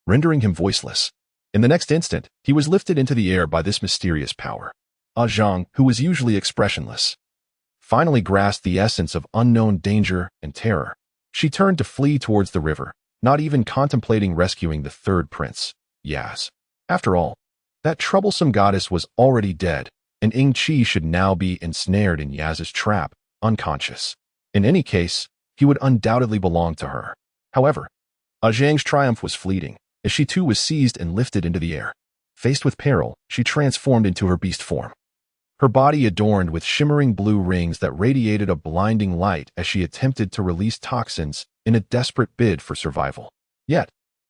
rendering him voiceless. In the next instant, he was lifted into the air by this mysterious power. Zhang, who was usually expressionless, finally grasped the essence of unknown danger and terror. She turned to flee towards the river, not even contemplating rescuing the third prince, Yaz. After all, that troublesome goddess was already dead, and Yingqi should now be ensnared in Yaz's trap, unconscious. In any case, he would undoubtedly belong to her. However, Zhang's triumph was fleeting, as she too was seized and lifted into the air. Faced with peril, she transformed into her beast form, her body adorned with shimmering blue rings that radiated a blinding light as she attempted to release toxins in a desperate bid for survival. Yet,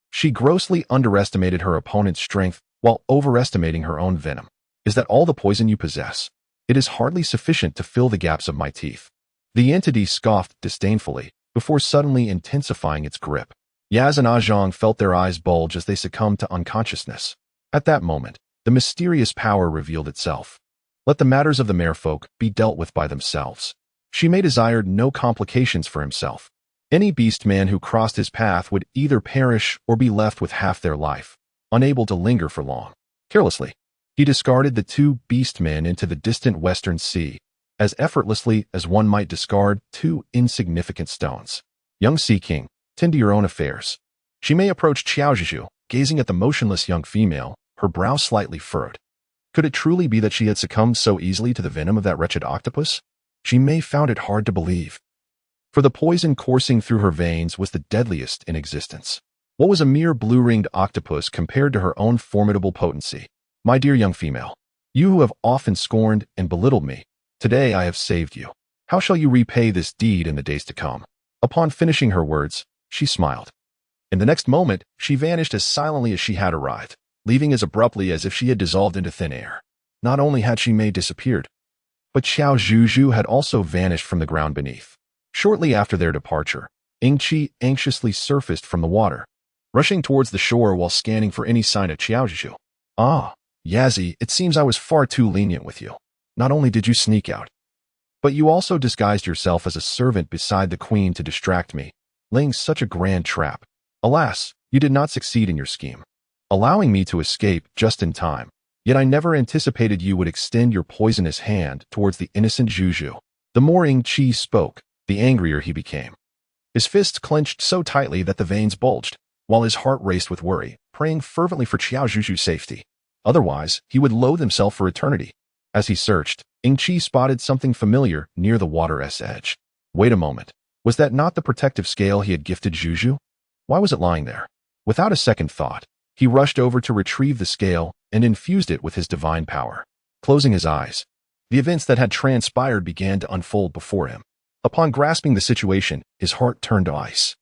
she grossly underestimated her opponent's strength while overestimating her own venom. Is that all the poison you possess? It is hardly sufficient to fill the gaps of my teeth. The entity scoffed disdainfully, before suddenly intensifying its grip. Yaz and Zhang felt their eyes bulge as they succumbed to unconsciousness. At that moment, the mysterious power revealed itself. Let the matters of the merfolk be dealt with by themselves. Shimei desired no complications for himself. Any beastman who crossed his path would either perish or be left with half their life, unable to linger for long. Carelessly, he discarded the two beastmen into the distant western sea, as effortlessly as one might discard two insignificant stones. Young Sea King, tend to your own affairs. Shimei approached Qiao Zhuzhu, gazing at the motionless young female, her brow slightly furrowed. Could it truly be that she had succumbed so easily to the venom of that wretched octopus? Shimei found it hard to believe, for the poison coursing through her veins was the deadliest in existence. What was a mere blue-ringed octopus compared to her own formidable potency? My dear young female, you who have often scorned and belittled me, today I have saved you. How shall you repay this deed in the days to come? Upon finishing her words, she smiled. In the next moment, she vanished as silently as she had arrived, leaving as abruptly as if she had dissolved into thin air. Not only had Shimei disappeared, but Qiao Zhuzhu had also vanished from the ground beneath. Shortly after their departure, Yingqi anxiously surfaced from the water, rushing towards the shore while scanning for any sign of Qiao Zhuzhu. Ah, Yazi, it seems I was far too lenient with you. Not only did you sneak out, But you also disguised yourself as a servant beside the queen to distract me, laying such a grand trap. Alas, you did not succeed in your scheme, allowing me to escape just in time. Yet I never anticipated you would extend your poisonous hand towards the innocent Zhuzhu. The more Qi spoke, the angrier he became. His fists clenched so tightly that the veins bulged, while his heart raced with worry, praying fervently for Qiao Zhuzhu's safety. Otherwise, he would loathe himself for eternity. As he searched, Qi spotted something familiar near the water's edge. Wait a moment. Was that not the protective scale he had gifted Zhuzhu? Why was it lying there? Without a second thought, he rushed over to retrieve the scale and infused it with his divine power. Closing his eyes, the events that had transpired began to unfold before him. Upon grasping the situation, his heart turned to ice.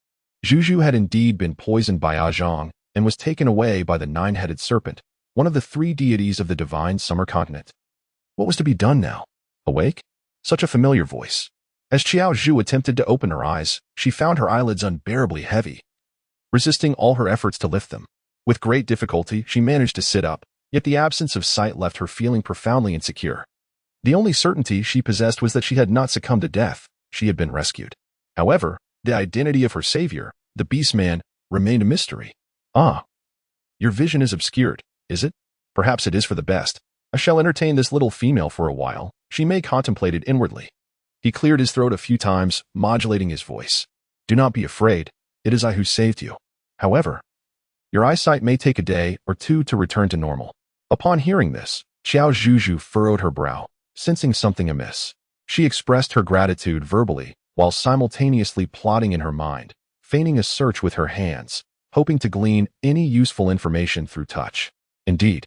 Zhuzhu had indeed been poisoned by Zhang and was taken away by the nine-headed serpent, one of the three deities of the divine summer continent. What was to be done now? Awake? Such a familiar voice. As Qiao Zhu attempted to open her eyes, she found her eyelids unbearably heavy, resisting all her efforts to lift them. With great difficulty, she managed to sit up, yet the absence of sight left her feeling profoundly insecure. The only certainty she possessed was that she had not succumbed to death. She had been rescued. However, the identity of her savior, the beastman, remained a mystery. Ah, your vision is obscured, is it? Perhaps it is for the best. I shall entertain this little female for a while, Shimei contemplated inwardly. He cleared his throat a few times, modulating his voice. Do not be afraid. It is I who saved you. However, your eyesight may take a day or two to return to normal. Upon hearing this, Qiao Zhuzhu furrowed her brow, sensing something amiss. She expressed her gratitude verbally, while simultaneously plotting in her mind, feigning a search with her hands, hoping to glean any useful information through touch. Indeed,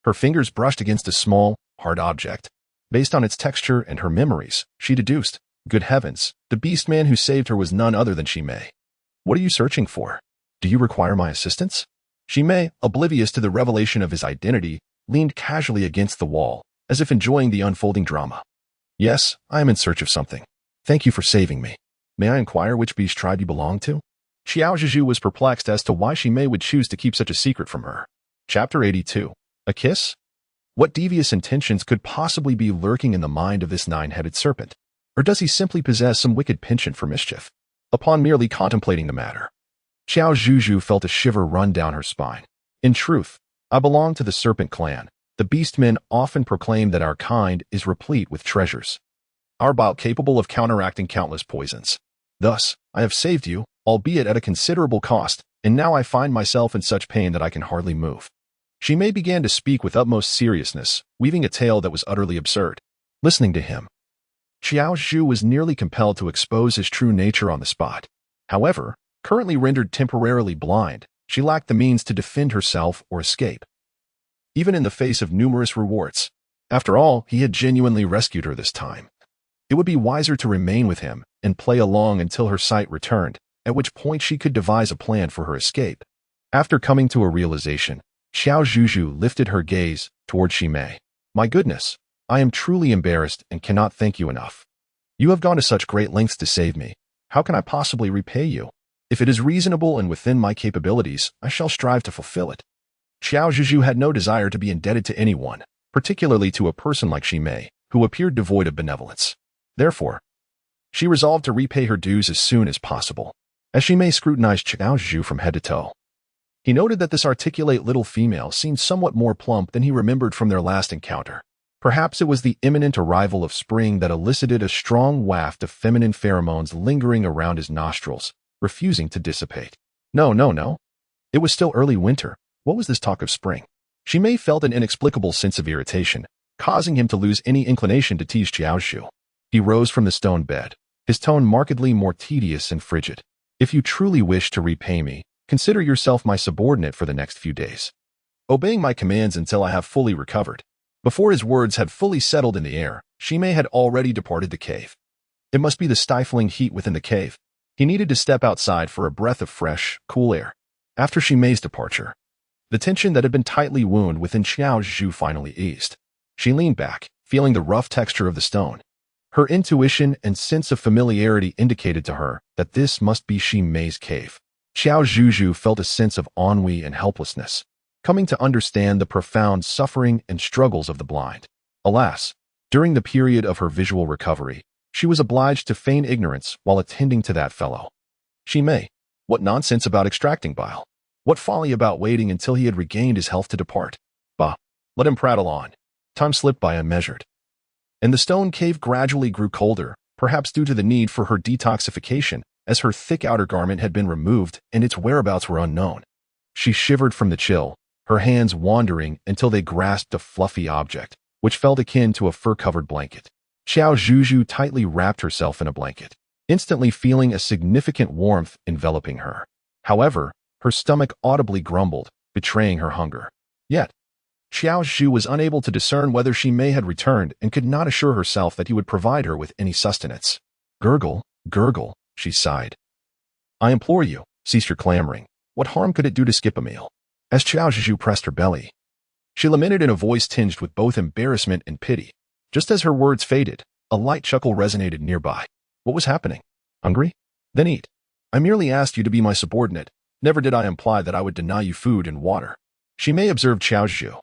her fingers brushed against a small, hard object. Based on its texture and her memories, she deduced, good heavens, the beastman who saved her was none other than Shimei. What are you searching for? Do you require my assistance? Shimei, oblivious to the revelation of his identity, leaned casually against the wall, as if enjoying the unfolding drama. Yes, I am in search of something. Thank you for saving me. May I inquire which beast tribe you belong to? Qiao Zhuzhu was perplexed as to why Shimei would choose to keep such a secret from her. Chapter 82. A kiss? What devious intentions could possibly be lurking in the mind of this nine-headed serpent? Or does he simply possess some wicked penchant for mischief? Upon merely contemplating the matter, Qiao Zhuzhu felt a shiver run down her spine. In truth, I belong to the serpent clan. The beastmen often proclaim that our kind is replete with treasures, our bout capable of counteracting countless poisons. Thus, I have saved you, albeit at a considerable cost, and now I find myself in such pain that I can hardly move. Shimei began to speak with utmost seriousness, weaving a tale that was utterly absurd. Listening to him, Qiao Zhu was nearly compelled to expose his true nature on the spot. However, currently rendered temporarily blind, she lacked the means to defend herself or escape, even in the face of numerous rewards. After all, he had genuinely rescued her this time. It would be wiser to remain with him and play along until her sight returned, at which point she could devise a plan for her escape. After coming to a realization, Qiao Zhuzhu lifted her gaze toward Shimei. My goodness, I am truly embarrassed and cannot thank you enough. You have gone to such great lengths to save me. How can I possibly repay you? If it is reasonable and within my capabilities, I shall strive to fulfill it. Qiao Zhuzhu had no desire to be indebted to anyone, particularly to a person like Shimei, who appeared devoid of benevolence. Therefore, she resolved to repay her dues as soon as possible. As Shimei scrutinized Qiao Zhuzhu from head to toe, he noted that this articulate little female seemed somewhat more plump than he remembered from their last encounter. Perhaps it was the imminent arrival of spring that elicited a strong waft of feminine pheromones lingering around his nostrils, refusing to dissipate. No. It was still early winter. What was this talk of spring? Shimei felt an inexplicable sense of irritation, causing him to lose any inclination to tease Qiao Zhu. He rose from the stone bed, his tone markedly more tedious and frigid. If you truly wish to repay me, consider yourself my subordinate for the next few days, obeying my commands until I have fully recovered. Before his words had fully settled in the air, Shimei had already departed the cave. It must be the stifling heat within the cave. He needed to step outside for a breath of fresh, cool air. After Shimei's departure, the tension that had been tightly wound within Qiao Zhuzhu finally eased. She leaned back, feeling the rough texture of the stone. Her intuition and sense of familiarity indicated to her that this must be Shimei's cave. Qiao Zhuzhu felt a sense of ennui and helplessness, coming to understand the profound suffering and struggles of the blind. Alas, during the period of her visual recovery, She was obliged to feign ignorance while attending to that fellow. Shimei, what nonsense about extracting bile? What folly about waiting until he had regained his health to depart? Bah, let him prattle on. Time slipped by unmeasured. And the stone cave gradually grew colder, perhaps due to the need for her detoxification, as her thick outer garment had been removed and its whereabouts were unknown. She shivered from the chill, her hands wandering until they grasped a fluffy object, which felt akin to a fur-covered blanket. Qiao Zhuzhu tightly wrapped herself in a blanket, instantly feeling a significant warmth enveloping her. However, her stomach audibly grumbled, betraying her hunger. Yet, Qiao Zhuzhu was unable to discern whether Shimei had returned and could not assure herself that he would provide her with any sustenance. Gurgle, gurgle, she sighed. I implore you, cease your clamoring. What harm could it do to skip a meal? As Qiao Zhuzhu pressed her belly, she lamented in a voice tinged with both embarrassment and pity. Just as her words faded, a light chuckle resonated nearby. What was happening? Hungry? Then eat. I merely asked you to be my subordinate. Never did I imply that I would deny you food and water. Shimei observed Qiao Zhuzhu,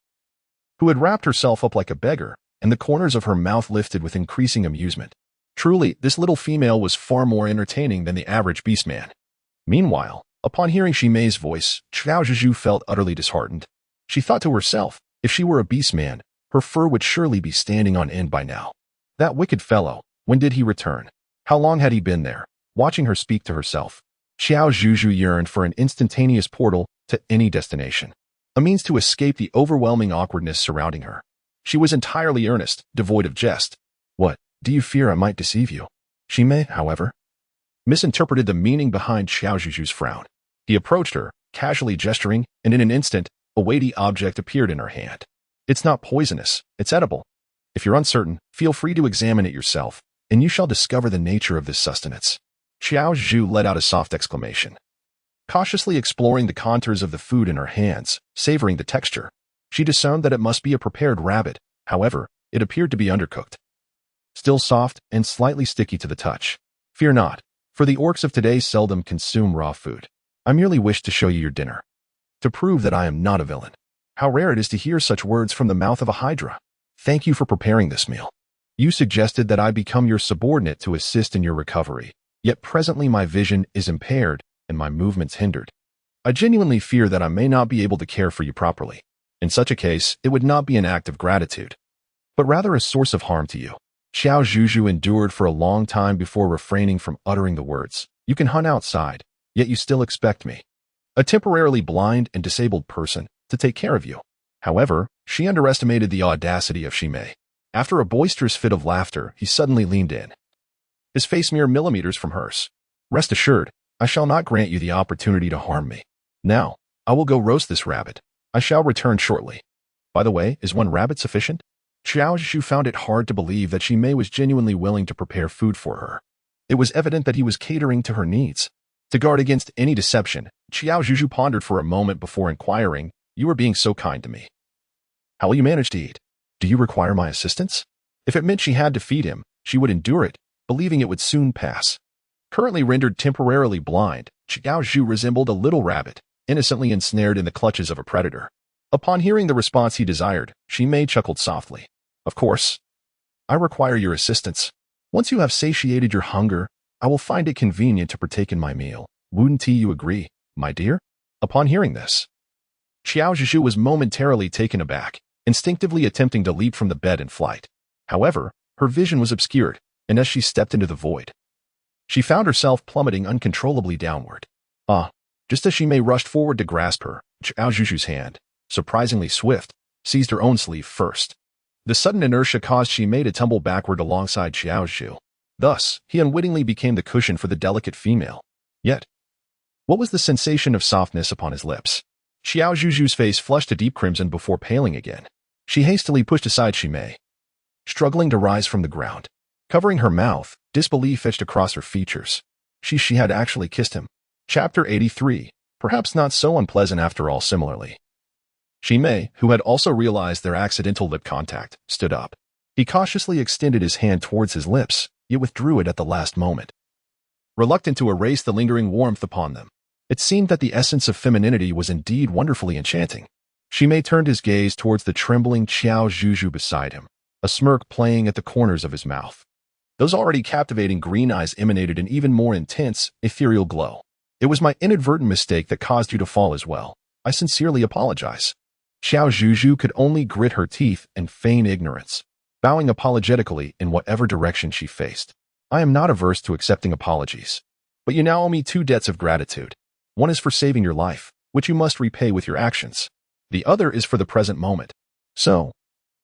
who had wrapped herself up like a beggar, and the corners of her mouth lifted with increasing amusement. Truly, this little female was far more entertaining than the average beastman. Meanwhile, upon hearing Shimei's voice, Qiao Zhuzhu felt utterly disheartened. She thought to herself, if she were a beastman, her fur would surely be standing on end by now. That wicked fellow, when did he return? How long had he been there? Watching her speak to herself, Qiao Zhuzhu yearned for an instantaneous portal to any destination, a means to escape the overwhelming awkwardness surrounding her. She was entirely earnest, devoid of jest. What, do you fear I might deceive you? Shimei, however, misinterpreted the meaning behind Qiao Zhuzhu's frown. He approached her, casually gesturing, and in an instant, a weighty object appeared in her hand. It's not poisonous, it's edible. If you're uncertain, feel free to examine it yourself, and you shall discover the nature of this sustenance. Qiao Zhuzhu let out a soft exclamation. Cautiously exploring the contours of the food in her hands, savoring the texture, she discerned that it must be a prepared rabbit. However, it appeared to be undercooked, still soft and slightly sticky to the touch. Fear not, for the orcs of today seldom consume raw food. I merely wish to show you your dinner, to prove that I am not a villain. How rare it is to hear such words from the mouth of a hydra. Thank you for preparing this meal. You suggested that I become your subordinate to assist in your recovery, yet presently my vision is impaired and my movements hindered. I genuinely fear that I may not be able to care for you properly. In such a case, it would not be an act of gratitude, but rather a source of harm to you. Qiao Zhuzhu endured for a long time before refraining from uttering the words, you can hunt outside, yet you still expect me, a temporarily blind and disabled person, to take care of you. However, she underestimated the audacity of Shimei. After a boisterous fit of laughter, he suddenly leaned in, his face mere millimeters from hers. Rest assured, I shall not grant you the opportunity to harm me. Now, I will go roast this rabbit. I shall return shortly. By the way, is one rabbit sufficient? Qiao Zhuzhu found it hard to believe that Shimei was genuinely willing to prepare food for her. It was evident that he was catering to her needs. To guard against any deception, Qiao Zhuzhu pondered for a moment before inquiring, you are being so kind to me. How will you manage to eat? Do you require my assistance? If it meant she had to feed him, she would endure it, believing it would soon pass. Currently rendered temporarily blind, Qiao Zhuzhu resembled a little rabbit, innocently ensnared in the clutches of a predator. Upon hearing the response he desired, Shimei chuckled softly. Of course. I require your assistance. Once you have satiated your hunger, I will find it convenient to partake in my meal. Wouldn't you agree, my dear? Upon hearing this, Qiao Zhuzhu was momentarily taken aback, instinctively attempting to leap from the bed in flight. However, her vision was obscured, and as she stepped into the void, she found herself plummeting uncontrollably downward. Just as Shimei rushed forward to grasp her, Qiao Zhuzhu's hand, surprisingly swift, seized her own sleeve first. The sudden inertia caused Shimei to tumble backward alongside Qiao Zhuzhu. Thus, he unwittingly became the cushion for the delicate female. Yet, what was the sensation of softness upon his lips? Qiao Zhuzhu's face flushed a deep crimson before paling again. She hastily pushed aside Shimei, struggling to rise from the ground. Covering her mouth, disbelief etched across her features. She had actually kissed him. Chapter 83. Perhaps not so unpleasant after all. Similarly, Shimei, who had also realized their accidental lip contact, stood up. He cautiously extended his hand towards his lips, yet withdrew it at the last moment, reluctant to erase the lingering warmth upon them. It seemed that the essence of femininity was indeed wonderfully enchanting. Shimei turned his gaze towards the trembling Qiao Zhuzhu beside him, a smirk playing at the corners of his mouth. Those already captivating green eyes emanated an even more intense, ethereal glow. It was my inadvertent mistake that caused you to fall as well. I sincerely apologize. Qiao Zhuzhu could only grit her teeth and feign ignorance, bowing apologetically in whatever direction she faced. I am not averse to accepting apologies. But you now owe me two debts of gratitude. One is for saving your life, which you must repay with your actions. The other is for the present moment. So,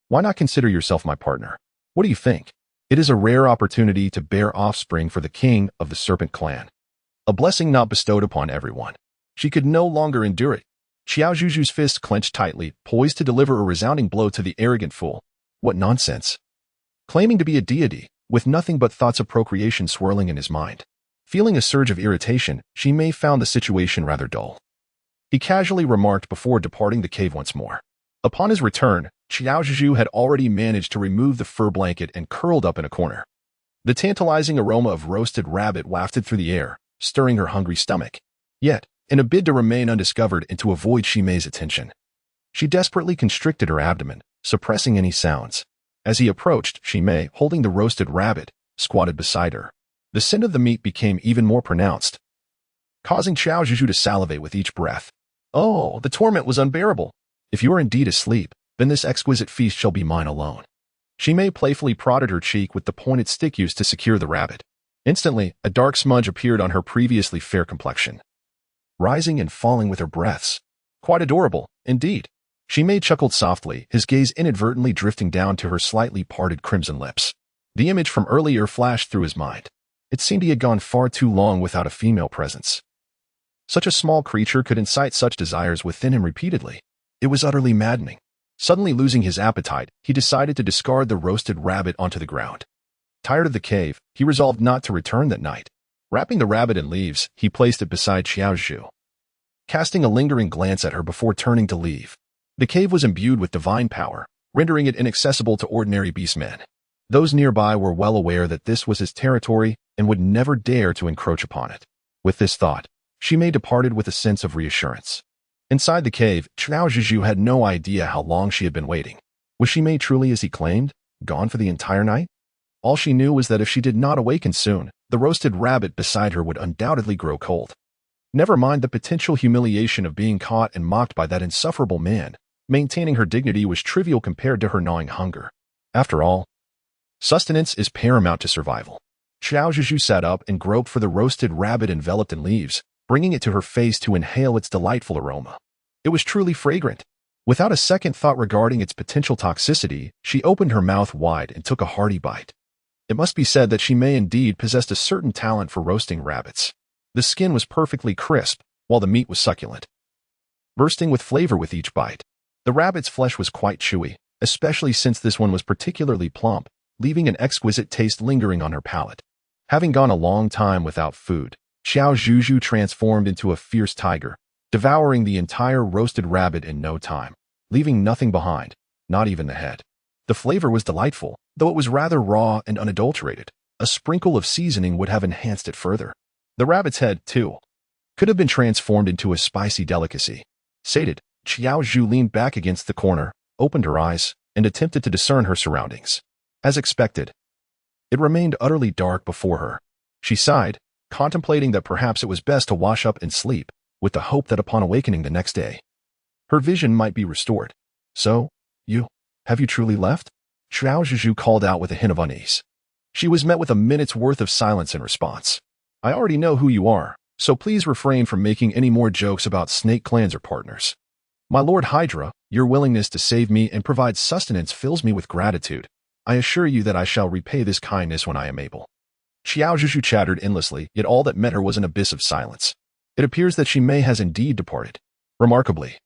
why not consider yourself my partner? What do you think? It is a rare opportunity to bear offspring for the king of the serpent clan. A blessing not bestowed upon everyone. She could no longer endure it. Qiao Zhuzhu's fist clenched tightly, poised to deliver a resounding blow to the arrogant fool. What nonsense. Claiming to be a deity, with nothing but thoughts of procreation swirling in his mind. Feeling a surge of irritation, Shimei found the situation rather dull. He casually remarked before departing the cave once more. Upon his return, Qiao Zhuzhu had already managed to remove the fur blanket and curled up in a corner. The tantalizing aroma of roasted rabbit wafted through the air, stirring her hungry stomach. Yet, in a bid to remain undiscovered and to avoid Shimei's attention, she desperately constricted her abdomen, suppressing any sounds. As he approached, Shimei, holding the roasted rabbit, squatted beside her. The scent of the meat became even more pronounced, causing Qiao Zhuzhu to salivate with each breath. Oh, the torment was unbearable. If you are indeed asleep, then this exquisite feast shall be mine alone. Shimei playfully prodded her cheek with the pointed stick used to secure the rabbit. Instantly, a dark smudge appeared on her previously fair complexion, rising and falling with her breaths. Quite adorable, indeed. Shimei chuckled softly, his gaze inadvertently drifting down to her slightly parted crimson lips. The image from earlier flashed through his mind. It seemed he had gone far too long without a female presence. Such a small creature could incite such desires within him repeatedly. It was utterly maddening. Suddenly losing his appetite, he decided to discard the roasted rabbit onto the ground. Tired of the cave, he resolved not to return that night. Wrapping the rabbit in leaves, he placed it beside Qiao Zhuzhu, casting a lingering glance at her before turning to leave. The cave was imbued with divine power, rendering it inaccessible to ordinary beastmen. Those nearby were well aware that this was his territory and would never dare to encroach upon it. With this thought, Shimei departed with a sense of reassurance. Inside the cave, Qiao Zhuzhu had no idea how long she had been waiting. Was Shimei truly, as he claimed, gone for the entire night? All she knew was that if she did not awaken soon, the roasted rabbit beside her would undoubtedly grow cold. Never mind the potential humiliation of being caught and mocked by that insufferable man. Maintaining her dignity was trivial compared to her gnawing hunger. After all, sustenance is paramount to survival. Qiao Zhuzhu sat up and groped for the roasted rabbit enveloped in leaves, bringing it to her face to inhale its delightful aroma. It was truly fragrant. Without a second thought regarding its potential toxicity, she opened her mouth wide and took a hearty bite. It must be said that Shimei indeed possessed a certain talent for roasting rabbits. The skin was perfectly crisp, while the meat was succulent, bursting with flavor with each bite. The rabbit's flesh was quite chewy, especially since this one was particularly plump, leaving an exquisite taste lingering on her palate. Having gone a long time without food, Qiao Zhuzhu transformed into a fierce tiger, devouring the entire roasted rabbit in no time, leaving nothing behind, not even the head. The flavor was delightful, though it was rather raw and unadulterated. A sprinkle of seasoning would have enhanced it further. The rabbit's head, too, could have been transformed into a spicy delicacy. Sated, Qiao Zhuzhu leaned back against the corner, opened her eyes, and attempted to discern her surroundings. As expected, it remained utterly dark before her. She sighed, contemplating that perhaps it was best to wash up and sleep, with the hope that upon awakening the next day, her vision might be restored. So, have you truly left? Qiao Zhuzhu called out with a hint of unease. She was met with a minute's worth of silence in response. I already know who you are, so please refrain from making any more jokes about snake clans or partners. My Lord Hydra, your willingness to save me and provide sustenance fills me with gratitude. I assure you that I shall repay this kindness when I am able. Qiao Zhuzhu chattered endlessly, yet all that met her was an abyss of silence. It appears that Shimei has indeed departed. Remarkably,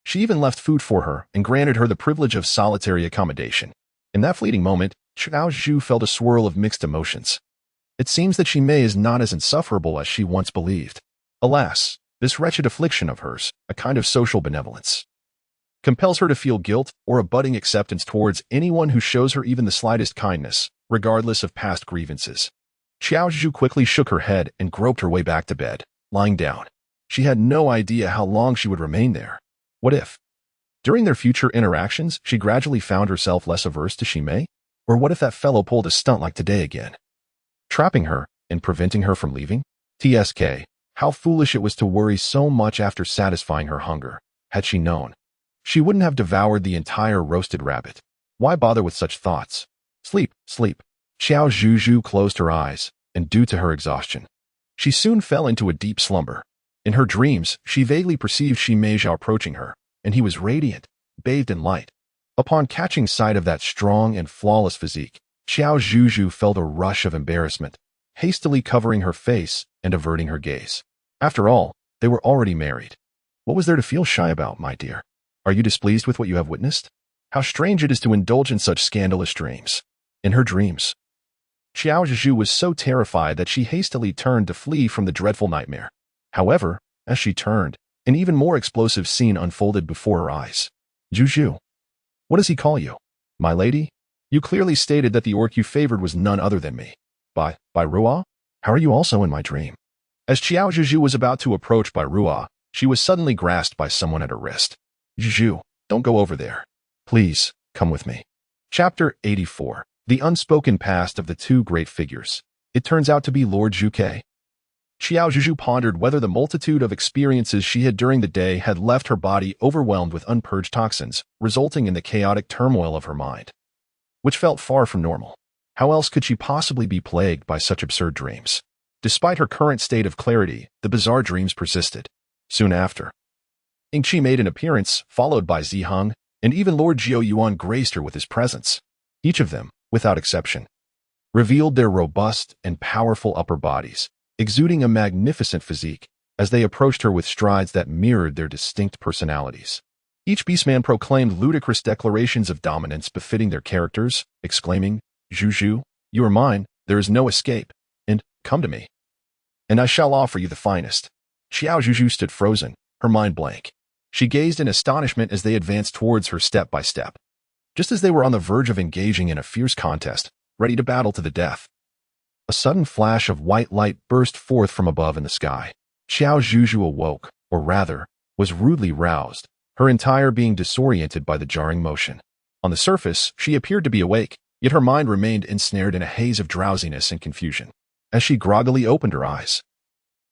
she even left food for her and granted her the privilege of solitary accommodation. In that fleeting moment, Qiao Zhuzhu felt a swirl of mixed emotions. It seems that Shimei is not as insufferable as she once believed. Alas, this wretched affliction of hers, a kind of social benevolence, compels her to feel guilt or a budding acceptance towards anyone who shows her even the slightest kindness, regardless of past grievances. Qiao Zhuzhu quickly shook her head and groped her way back to bed, lying down. She had no idea how long she would remain there. What if, during their future interactions, she gradually found herself less averse to Shimei? Or what if that fellow pulled a stunt like today again? trapping her and preventing her from leaving? TSK, how foolish it was to worry so much after satisfying her hunger. Had she known, she wouldn't have devoured the entire roasted rabbit. Why bother with such thoughts? Sleep, sleep. Qiao Zhuzhu closed her eyes, and due to her exhaustion, she soon fell into a deep slumber. In her dreams, she vaguely perceived Shi Meizhao approaching her, and he was radiant, bathed in light. Upon catching sight of that strong and flawless physique, Qiao Zhuzhu felt a rush of embarrassment, hastily covering her face and averting her gaze. After all, they were already married. What was there to feel shy about, my dear? Are you displeased with what you have witnessed? How strange it is to indulge in such scandalous dreams. In her dreams, Qiao Zhuzhu was so terrified that she hastily turned to flee from the dreadful nightmare. However, as she turned, an even more explosive scene unfolded before her eyes. Zhuzhu. What does he call you? My lady? You clearly stated that the orc you favored was none other than me. By Ruo? How are you also in my dream? As Qiao Zhuzhu was about to approach by Ruo, she was suddenly grasped by someone at her wrist. Zhuzhu, don't go over there. Please, come with me. Chapter 84. The unspoken past of the two great figures. It turns out to be Lord Zhuke. Qiao Zhuzhu pondered whether the multitude of experiences she had during the day had left her body overwhelmed with unpurged toxins, resulting in the chaotic turmoil of her mind, which felt far from normal. How else could she possibly be plagued by such absurd dreams? Despite her current state of clarity, the bizarre dreams persisted. Soon after, Yingqi made an appearance, followed by Ziheng, and even Lord Jiao Yuan graced her with his presence. Each of them, without exception, revealed their robust and powerful upper bodies, exuding a magnificent physique, as they approached her with strides that mirrored their distinct personalities. Each beastman proclaimed ludicrous declarations of dominance befitting their characters, exclaiming, Zhuzhu, you are mine, there is no escape, and come to me, and I shall offer you the finest. Qiao Zhuzhu stood frozen, her mind blank. She gazed in astonishment as they advanced towards her step by step. Just as they were on the verge of engaging in a fierce contest, ready to battle to the death, a sudden flash of white light burst forth from above in the sky. Qiao Zhuzhu awoke, or rather, was rudely roused, her entire being disoriented by the jarring motion. On the surface, she appeared to be awake, yet her mind remained ensnared in a haze of drowsiness and confusion. As she groggily opened her eyes,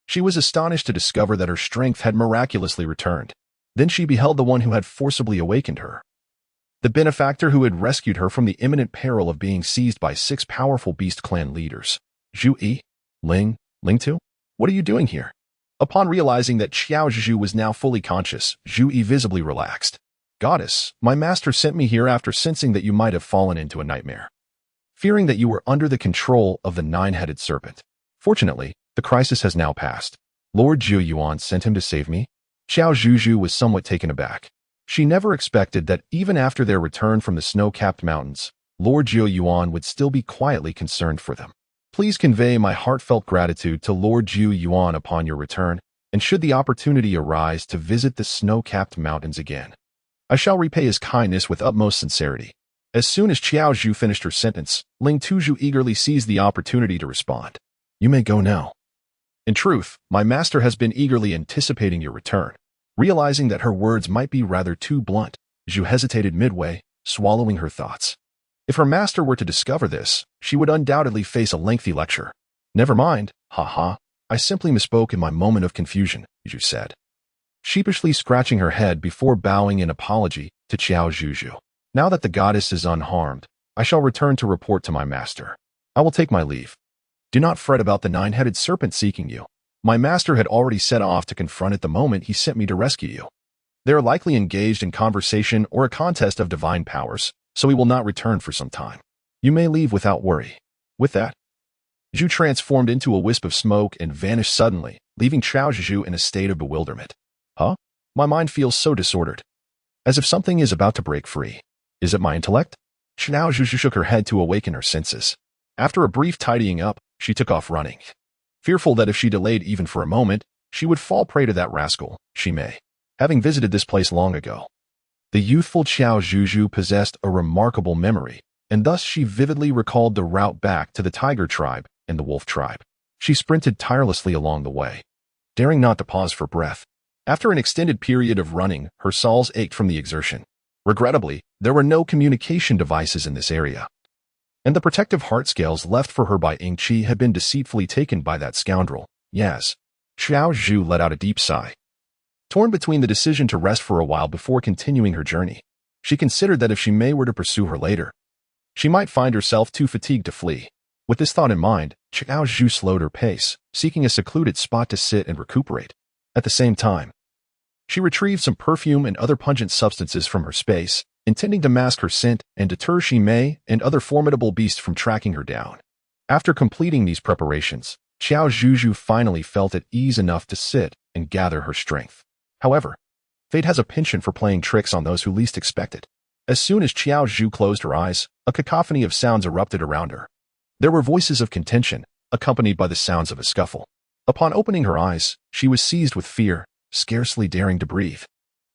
she was astonished to discover that her strength had miraculously returned. Then she beheld the one who had forcibly awakened her, the benefactor who had rescued her from the imminent peril of being seized by 6 powerful beast clan leaders. Zhu Yi? Ling Tu? What are you doing here? Upon realizing that Qiao Zhuzhu was now fully conscious, Zhu Yi visibly relaxed. Goddess, my master sent me here after sensing that you might have fallen into a nightmare, fearing that you were under the control of the 9-headed serpent. Fortunately, the crisis has now passed. Lord Jiao Yuan sent him to save me? Qiao Zhuzhu was somewhat taken aback. She never expected that even after their return from the snow-capped mountains, Lord Jiao Yuan would still be quietly concerned for them. Please convey my heartfelt gratitude to Lord Jiao Yuan upon your return, and should the opportunity arise to visit the snow-capped mountains again, I shall repay his kindness with utmost sincerity. As soon as Qiao Zhu finished her sentence, Ling Tuzhu eagerly seized the opportunity to respond. You may go now. In truth, my master has been eagerly anticipating your return. Realizing that her words might be rather too blunt, Zhu hesitated midway, swallowing her thoughts. If her master were to discover this, she would undoubtedly face a lengthy lecture. Never mind, haha, I simply misspoke in my moment of confusion, Zhu said, sheepishly scratching her head before bowing in apology to Qiao Zhuzhu. Now that the goddess is unharmed, I shall return to report to my master. I will take my leave. Do not fret about the 9-headed serpent seeking you. My master had already set off to confront it the moment he sent me to rescue you. They are likely engaged in conversation or a contest of divine powers, so he will not return for some time. You may leave without worry. With that, Zhu transformed into a wisp of smoke and vanished suddenly, leaving Qiao Zhuzhu in a state of bewilderment. Huh? My mind feels so disordered, as if something is about to break free. Is it my intellect? Qiao Zhuzhu shook her head to awaken her senses. After a brief tidying up, she took off running, fearful that if she delayed even for a moment, she would fall prey to that rascal, Shi Mei. Having visited this place long ago, the youthful Qiao Zhuzhu possessed a remarkable memory, and thus she vividly recalled the route back to the tiger tribe and the wolf tribe. She sprinted tirelessly along the way, daring not to pause for breath. After an extended period of running, her soles ached from the exertion. Regrettably, there were no communication devices in this area. And the protective heart scales left for her by Ying Qi had been deceitfully taken by that scoundrel, Yaz. Qiao Zhuzhu let out a deep sigh. Torn between the decision to rest for a while before continuing her journey, she considered that if Xi Mei were to pursue her later, she might find herself too fatigued to flee. With this thought in mind, Qiao Zhuzhu slowed her pace, seeking a secluded spot to sit and recuperate. At the same time, she retrieved some perfume and other pungent substances from her space, intending to mask her scent and deter Xi Mei and other formidable beasts from tracking her down. After completing these preparations, Qiao Zhuzhu finally felt at ease enough to sit and gather her strength. However, fate has a penchant for playing tricks on those who least expect it. As soon as Qiao Zhuzhu closed her eyes, a cacophony of sounds erupted around her. There were voices of contention, accompanied by the sounds of a scuffle. Upon opening her eyes, she was seized with fear, scarcely daring to breathe.